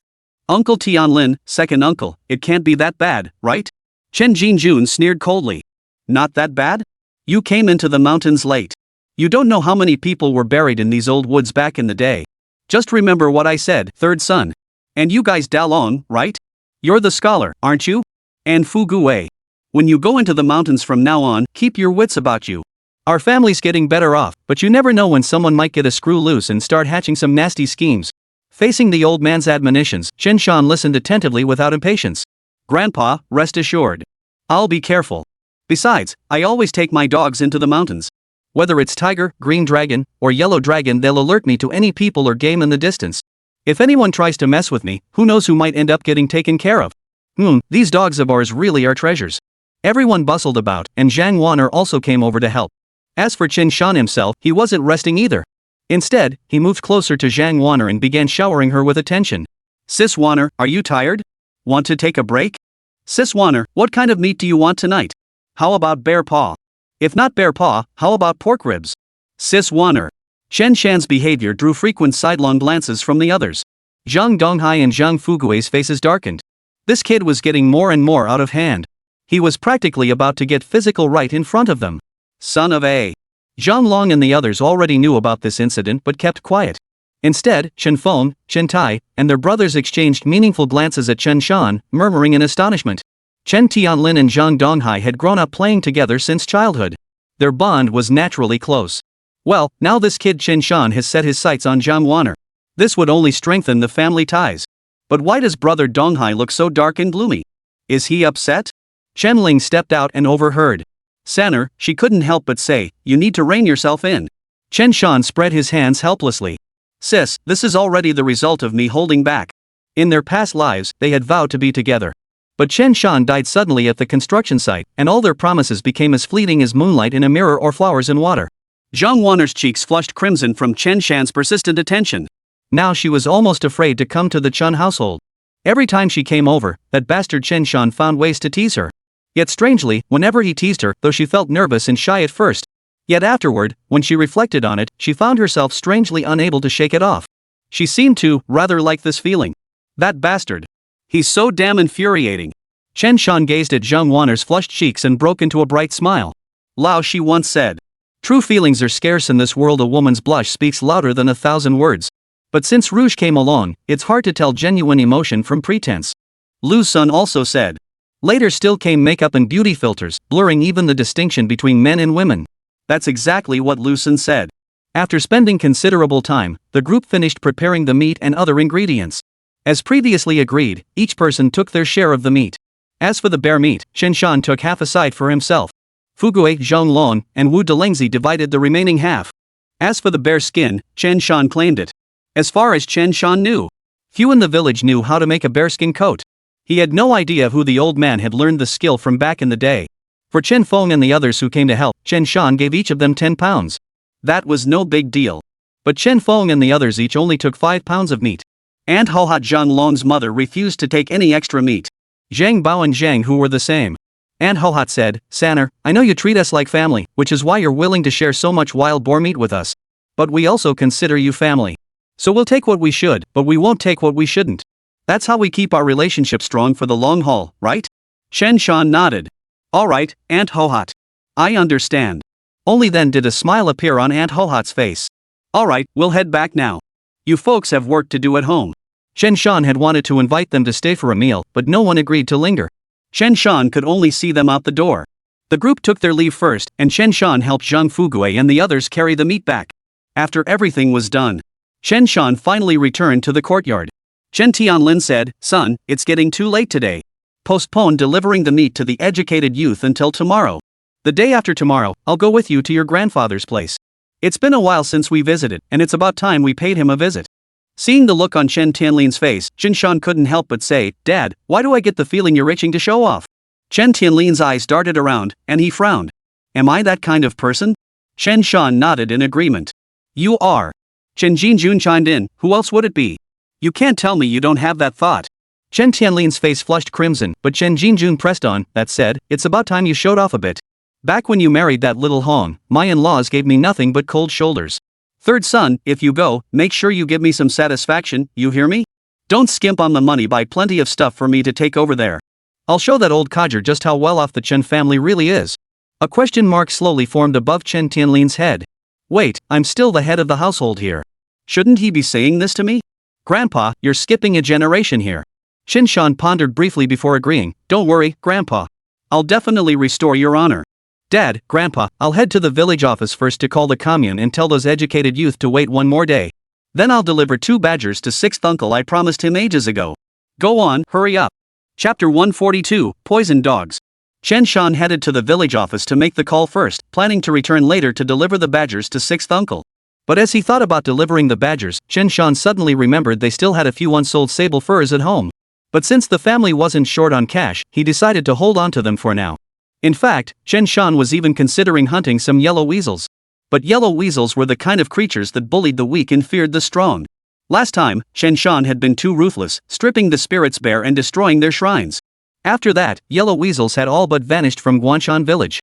Uncle Tianlin, second uncle, it can't be that bad, right? Chen Jinjun sneered coldly. Not that bad? You came into the mountains late. You don't know how many people were buried in these old woods back in the day. Just remember what I said, third son. And you guys Dalong, right? You're the scholar, aren't you? And Fu Guwei. When you go into the mountains from now on, keep your wits about you. Our family's getting better off, but you never know when someone might get a screw loose and start hatching some nasty schemes. Facing the old man's admonitions, Chen Shan listened attentively without impatience. Grandpa, rest assured. I'll be careful. Besides, I always take my dogs into the mountains. Whether it's tiger, green dragon, or yellow dragon, they'll alert me to any people or game in the distance. If anyone tries to mess with me, who knows who might end up getting taken care of. These dogs of ours really are treasures. Everyone bustled about, and Zhang Wan'er also came over to help. As for Chen Shan himself, he wasn't resting either. Instead, he moved closer to Zhang Wan'er and began showering her with attention. Sis Wan'er, are you tired? Want to take a break? Sis Wan'er, what kind of meat do you want tonight? How about bear paw? If not bear paw, how about pork ribs? Sis Wan'er. Chen Shan's behavior drew frequent sidelong glances from the others. Zhang Donghai and Zhang Fugui's faces darkened. This kid was getting more and more out of hand. He was practically about to get physical right in front of them. Son of a. Zhang Long and the others already knew about this incident but kept quiet. Instead, Chen Feng, Chen Tai, and their brothers exchanged meaningful glances at Chen Shan, murmuring in astonishment. Chen Tianlin and Zhang Donghai had grown up playing together since childhood. Their bond was naturally close. Well, now this kid Chen Shan has set his sights on Zhang Wan'er. This would only strengthen the family ties. But why does brother Donghai look so dark and gloomy? Is he upset? Chen Ling stepped out and overheard. Sanner, she couldn't help but say, you need to rein yourself in. Chen Shan spread his hands helplessly. Sis, this is already the result of me holding back. In their past lives, they had vowed to be together. But Chen Shan died suddenly at the construction site, and all their promises became as fleeting as moonlight in a mirror or flowers in water. Zhang Wan'er's cheeks flushed crimson from Chen Shan's persistent attention. Now she was almost afraid to come to the Chen household. Every time she came over, that bastard Chen Shan found ways to tease her. Yet strangely, whenever he teased her, though she felt nervous and shy at first, yet afterward, when she reflected on it, she found herself strangely unable to shake it off. She seemed to, rather like this feeling. That bastard. He's so damn infuriating. Chen Shan gazed at Zhang Wan'er's flushed cheeks and broke into a bright smile. Lao Shi once said, true feelings are scarce in this world. A woman's blush speaks louder than 1,000 words. But since rouge came along, it's hard to tell genuine emotion from pretense. Lu Sun also said. Later still came makeup and beauty filters, blurring even the distinction between men and women. That's exactly what Lu Sun said. After spending considerable time, the group finished preparing the meat and other ingredients. As previously agreed, each person took their share of the meat. As for the bear meat, Chen Shan took half aside for himself. Fugue, Zhonglong, and Wu Delengzi divided the remaining half. As for the bear skin, Chen Shan claimed it. As far as Chen Shan knew, few in the village knew how to make a bearskin coat. He had no idea who the old man had learned the skill from back in the day. For Chen Feng and the others who came to help, Chen Shan gave each of them 10 pounds. That was no big deal. But Chen Feng and the others each only took 5 pounds of meat. Aunt Hohat Zhang Long's mother refused to take any extra meat. Zhang Bao and Zhang Hu were the same. Aunt Hohat said, Sanner, I know you treat us like family, which is why you're willing to share so much wild boar meat with us. But we also consider you family. So we'll take what we should, but we won't take what we shouldn't. That's how we keep our relationship strong for the long haul, right? Chen Shan nodded. Alright, Aunt Hohat. I understand. Only then did a smile appear on Aunt Hohat's face. Alright, we'll head back now. You folks have work to do at home. Chen Shan had wanted to invite them to stay for a meal, but no one agreed to linger. Chen Shan could only see them out the door. The group took their leave first, and Chen Shan helped Zhang Fugue and the others carry the meat back. After everything was done, Chen Shan finally returned to the courtyard. Chen Tianlin said, Son, it's getting too late today. Postpone delivering the meat to the educated youth until tomorrow. The day after tomorrow, I'll go with you to your grandfather's place. It's been a while since we visited, and it's about time we paid him a visit. Seeing the look on Chen Tianlin's face, Chen Shan couldn't help but say, Dad, why do I get the feeling you're itching to show off? Chen Tianlin's eyes darted around, and he frowned. Am I that kind of person? Chen Shan nodded in agreement. You are. Chen Jinjun chimed in, who else would it be? You can't tell me you don't have that thought. Chen Tianlin's face flushed crimson, but Chen Jinjun pressed on, that said, it's about time you showed off a bit. Back when you married that little Hong, my in-laws gave me nothing but cold shoulders. Third son, if you go, make sure you give me some satisfaction, you hear me? Don't skimp on the money, buy plenty of stuff for me to take over there. I'll show that old codger just how well off the Chen family really is. A question mark slowly formed above Chen Tianlin's head. Wait, I'm still the head of the household here. Shouldn't he be saying this to me? Grandpa, you're skipping a generation here. Chen Shan pondered briefly before agreeing, don't worry, Grandpa. I'll definitely restore your honor. Dad, Grandpa, I'll head to the village office first to call the commune and tell those educated youth to wait one more day. Then I'll deliver 2 badgers to 6th uncle I promised him ages ago. Go on, hurry up. Chapter 142, Poison Dogs. Chen Shan headed to the village office to make the call first, planning to return later to deliver the badgers to 6th uncle. But as he thought about delivering the badgers, Chen Shan suddenly remembered they still had a few unsold sable furs at home. But since the family wasn't short on cash, he decided to hold on to them for now. In fact, Chen Shan was even considering hunting some yellow weasels. But yellow weasels were the kind of creatures that bullied the weak and feared the strong. Last time, Chen Shan had been too ruthless, stripping the spirits bare and destroying their shrines. After that, yellow weasels had all but vanished from Guanshan village.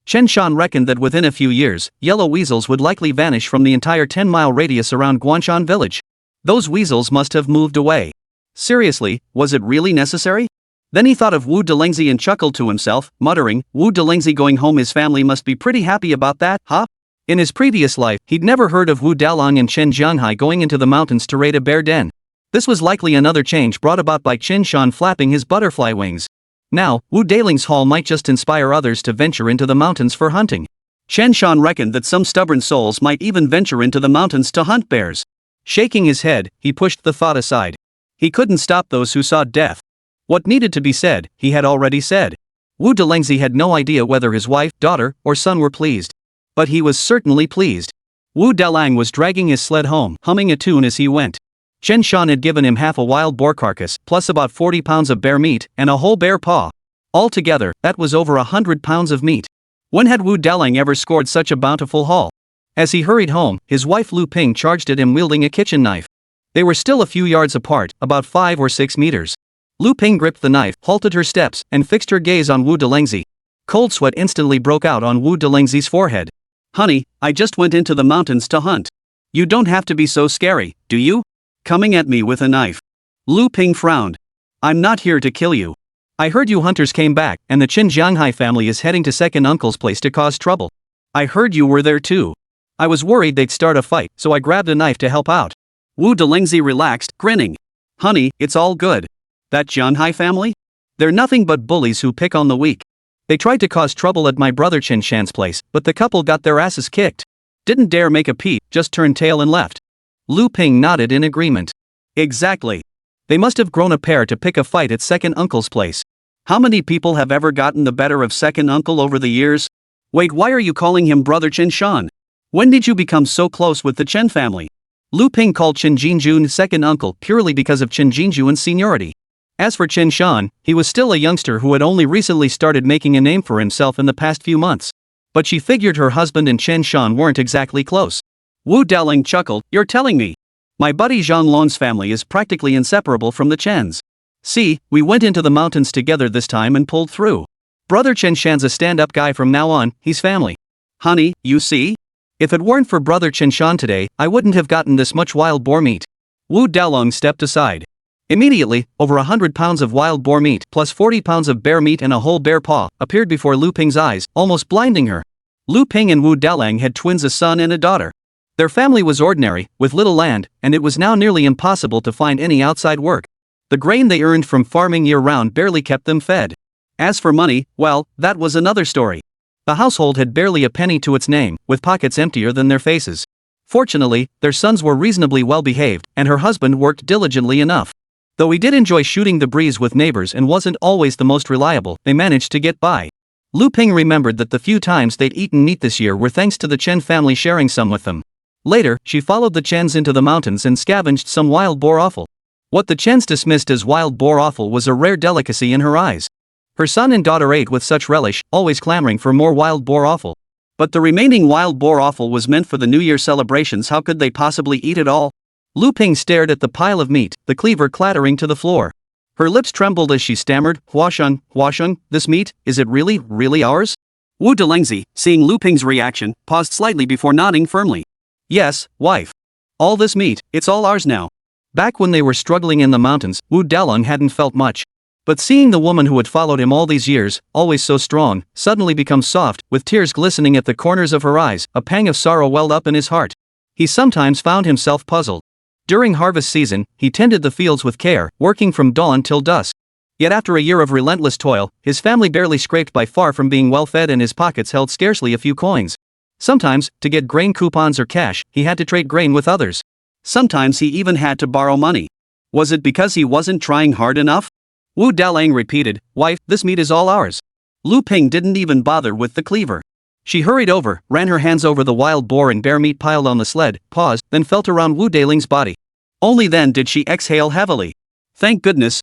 Chen Shan reckoned that within a few years, yellow weasels would likely vanish from the entire 10-mile radius around Guanshan village. Those weasels must have moved away. Seriously, was it really necessary? Then he thought of Wu Delengzi and chuckled to himself, muttering, Wu Delengzi going home, his family must be pretty happy about that, huh? In his previous life, he'd never heard of Wu Dalong and Chen Jianghai going into the mountains to raid a bear den. This was likely another change brought about by Chen Shan flapping his butterfly wings. Now, Wu Daling's haul might just inspire others to venture into the mountains for hunting. Chen Shan reckoned that some stubborn souls might even venture into the mountains to hunt bears. Shaking his head, he pushed the thought aside. He couldn't stop those who sought death. What needed to be said, he had already said. Wu Delengzi had no idea whether his wife, daughter, or son were pleased. But he was certainly pleased. Wu Dalang was dragging his sled home, humming a tune as he went. Chen Shan had given him half a wild boar carcass, plus about 40 pounds of bear meat, and a whole bear paw. Altogether, that was over 100 pounds of meat. When had Wu Dalang ever scored such a bountiful haul? As he hurried home, his wife Lu Ping charged at him wielding a kitchen knife. They were still a few yards apart, about 5 or 6 meters. Lu Ping gripped the knife, halted her steps, and fixed her gaze on Wu Delengzi. Cold sweat instantly broke out on Wu Delengzi's forehead. "Honey, I just went into the mountains to hunt. You don't have to be so scary, do you? Coming at me with a knife." Lu Ping frowned. "I'm not here to kill you. I heard you hunters came back, and the Qin Jianghai family is heading to second uncle's place to cause trouble. I heard you were there too. I was worried they'd start a fight, so I grabbed a knife to help out." Wu Delengzi relaxed, grinning. "Honey, it's all good. That Jianghai family? They're nothing but bullies who pick on the weak. They tried to cause trouble at my brother Chen Shan's place, but the couple got their asses kicked. Didn't dare make a peep, just turned tail and left." Lu Ping nodded in agreement. "Exactly. They must have grown a pair to pick a fight at second uncle's place. How many people have ever gotten the better of second uncle over the years? Wait, why are you calling him brother Chen Shan? When did you become so close with the Chen family?" Lu Ping called Chen Jinjun second uncle purely because of Chen Jinjun's seniority. As for Chen Shan, he was still a youngster who had only recently started making a name for himself in the past few months. But she figured her husband and Chen Shan weren't exactly close. Wu Dalang chuckled, "You're telling me? My buddy Zhang Wan'er's family is practically inseparable from the Chens. See, we went into the mountains together this time and pulled through. Brother Chen Shan's a stand-up guy from now on, he's family. Honey, you see? If it weren't for brother Chen Shan today, I wouldn't have gotten this much wild boar meat." Wu Dalang stepped aside. Immediately, over 100 pounds of wild boar meat plus 40 pounds of bear meat and a whole bear paw appeared before Lu Ping's eyes, almost blinding her. Lu Ping and Wu Dalang had twins, a son and a daughter. Their family was ordinary, with little land, and it was now nearly impossible to find any outside work. The grain they earned from farming year-round barely kept them fed. As for money, well, that was another story. The household had barely a penny to its name, with pockets emptier than their faces. Fortunately, their sons were reasonably well behaved, and her husband worked diligently enough. Though he did enjoy shooting the breeze with neighbors and wasn't always the most reliable, they managed to get by. Lu Ping remembered that the few times they'd eaten meat this year were thanks to the Chen family sharing some with them. Later, she followed the Chens into the mountains and scavenged some wild boar offal. What the Chens dismissed as wild boar offal was a rare delicacy in her eyes. Her son and daughter ate with such relish, always clamoring for more wild boar offal. But the remaining wild boar offal was meant for the New Year celebrations. How could they possibly eat it all? Lu Ping stared at the pile of meat, the cleaver clattering to the floor. Her lips trembled as she stammered, Huasheng, this meat, is it really ours?" Wu Delengzi, seeing Lu Ping's reaction, paused slightly before nodding firmly. "Yes, wife. All this meat, it's all ours now." Back when they were struggling in the mountains, Wu Dalang hadn't felt much. But seeing the woman who had followed him all these years, always so strong, suddenly become soft, with tears glistening at the corners of her eyes, a pang of sorrow welled up in his heart. He sometimes found himself puzzled. During harvest season, he tended the fields with care, working from dawn till dusk. Yet after a year of relentless toil, his family barely scraped by, far from being well fed, and his pockets held scarcely a few coins. Sometimes, to get grain coupons or cash, he had to trade grain with others. Sometimes he even had to borrow money. Was it because he wasn't trying hard enough? Wu Dalang repeated, "Wife, this meat is all ours." Lu Ping didn't even bother with the cleaver. She hurried over, ran her hands over the wild boar and bear meat piled on the sled, paused, then felt around Wu Daling's body. Only then did she exhale heavily. Thank goodness.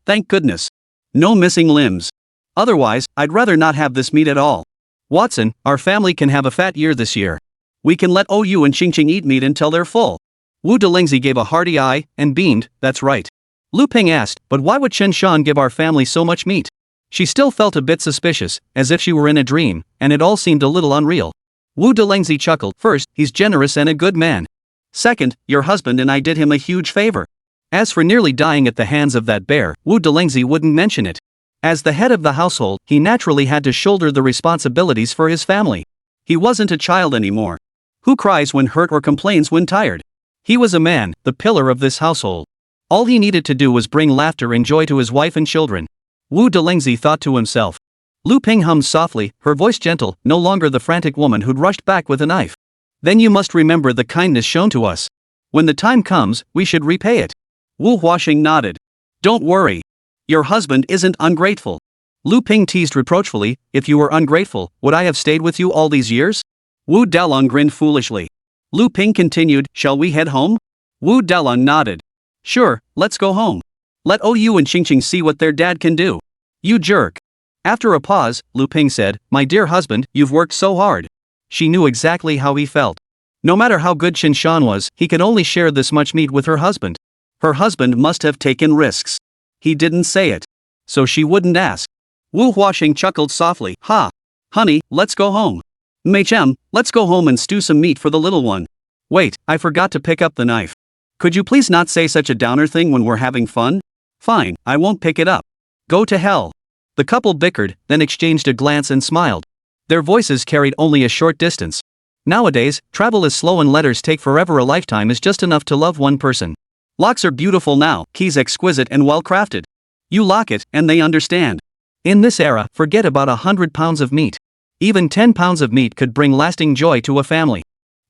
No missing limbs. Otherwise, I'd rather not have this meat at all. Watson, our family can have a fat year this year. We can let OU and Qingqing eat meat until they're full. Wu Delengzi gave a hearty eye, and beamed, "That's right." Lu Ping asked, "But why would Chen Shan give our family so much meat?" She still felt a bit suspicious, as if she were in a dream, and it all seemed a little unreal. Wu Delengzi chuckled. "First, he's generous and a good man. Second, your husband and I did him a huge favor. As for nearly dying at the hands of that bear, Wu Delengzi wouldn't mention it. As the head of the household, he naturally had to shoulder the responsibilities for his family. He wasn't a child anymore. Who cries when hurt or complains when tired? He was a man, the pillar of this household. All he needed to do was bring laughter and joy to his wife and children." Wu Delengzi thought to himself. Lu Ping hummed softly, her voice gentle, no longer the frantic woman who'd rushed back with a knife. "Then you must remember the kindness shown to us. When the time comes, we should repay it." Wu Huasheng nodded. Don't worry. Your husband isn't ungrateful. Lu Ping teased reproachfully, if you were ungrateful, would I have stayed with you all these years? Wu Dalong grinned foolishly. Lu Ping continued, shall we head home? Wu Dalong nodded. Sure, let's go home. Let OU and Qingqing see what their dad can do. You jerk. After a pause, Lu Ping said, my dear husband, you've worked so hard. She knew exactly how he felt. No matter how good Chen Shan was, he could only share this much meat with her husband. Her husband must have taken risks. He didn't say it. So she wouldn't ask. Wu Huaxing chuckled softly, ha. Honey, let's go home. Mei Chem, let's go home and stew some meat for the little one. Wait, I forgot to pick up the knife. Could you please not say such a downer thing when we're having fun? Fine, I won't pick it up. Go to hell. The couple bickered, then exchanged a glance and smiled. Their voices carried only a short distance. Nowadays, travel is slow and letters take forever. A lifetime is just enough to love one person. Locks are beautiful now, keys exquisite and well crafted. You lock it, and they understand. In this era, forget about 100 pounds of meat. Even 10 pounds of meat could bring lasting joy to a family.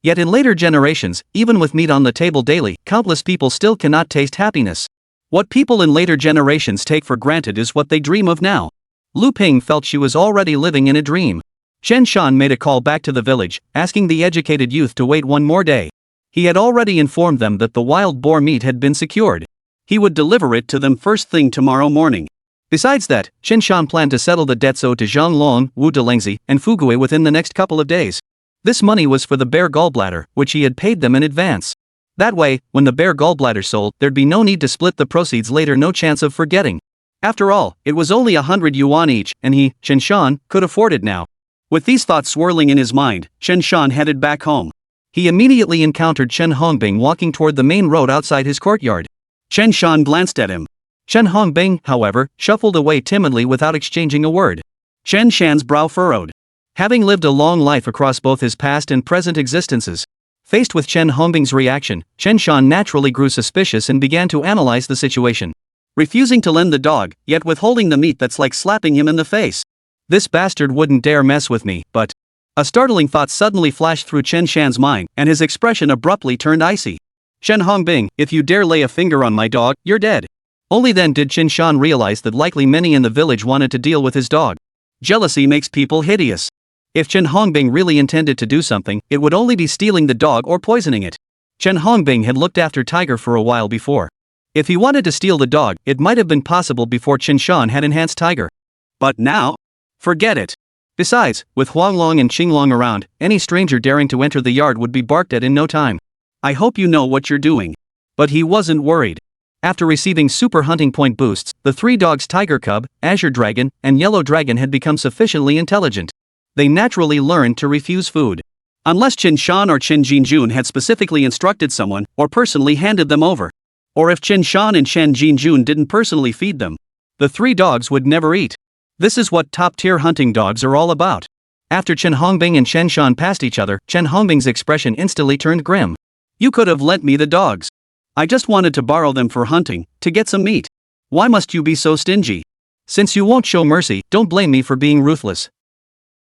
Yet in later generations, even with meat on the table daily, countless people still cannot taste happiness. What people in later generations take for granted is what they dream of now. Lu Ping felt she was already living in a dream. Chen Shan made a call back to the village, asking the educated youth to wait one more day. He had already informed them that the wild boar meat had been secured. He would deliver it to them first thing tomorrow morning. Besides that, Chen Shan planned to settle the debts owed to Zhang Long, Wu Delengzi, and Fugui within the next couple of days. This money was for the bear gallbladder, which he had paid them in advance. That way, when the bear gallbladder sold, there'd be no need to split the proceeds later, no chance of forgetting. After all, it was only 100 yuan each, and he, Chen Shan, could afford it now. With these thoughts swirling in his mind, Chen Shan headed back home. He immediately encountered Chen Hongbing walking toward the main road outside his courtyard. Chen Shan glanced at him. Chen Hongbing, however, shuffled away timidly without exchanging a word. Chen Shan's brow furrowed. Having lived a long life across both his past and present existences, faced with Chen Hongbing's reaction, Chen Shan naturally grew suspicious and began to analyze the situation. Refusing to lend the dog, yet withholding the meat, that's like slapping him in the face. This bastard wouldn't dare mess with me, but... A startling thought suddenly flashed through Chen Shan's mind, and his expression abruptly turned icy. Chen Hongbing, if you dare lay a finger on my dog, you're dead. Only then did Chen Shan realize that likely many in the village wanted to deal with his dog. Jealousy makes people hideous. If Chen Hongbing really intended to do something, it would only be stealing the dog or poisoning it. Chen Hongbing had looked after Tiger for a while before. If he wanted to steal the dog, it might have been possible before Chen Shan had enhanced Tiger. But now? Forget it. Besides, with Huanglong and Qinglong around, any stranger daring to enter the yard would be barked at in no time. I hope you know what you're doing. But he wasn't worried. After receiving super hunting point boosts, the three dogs Tiger Cub, Azure Dragon, and Yellow Dragon had become sufficiently intelligent. They naturally learned to refuse food. Unless Chen Shan or Chen Jinjun had specifically instructed someone, or personally handed them over. Or if Chen Shan and Chen Jinjun didn't personally feed them. The three dogs would never eat. This is what top-tier hunting dogs are all about. After Chen Hongbing and Chen Shan passed each other, Chen Hongbing's expression instantly turned grim. You could have lent me the dogs. I just wanted to borrow them for hunting, to get some meat. Why must you be so stingy? Since you won't show mercy, don't blame me for being ruthless.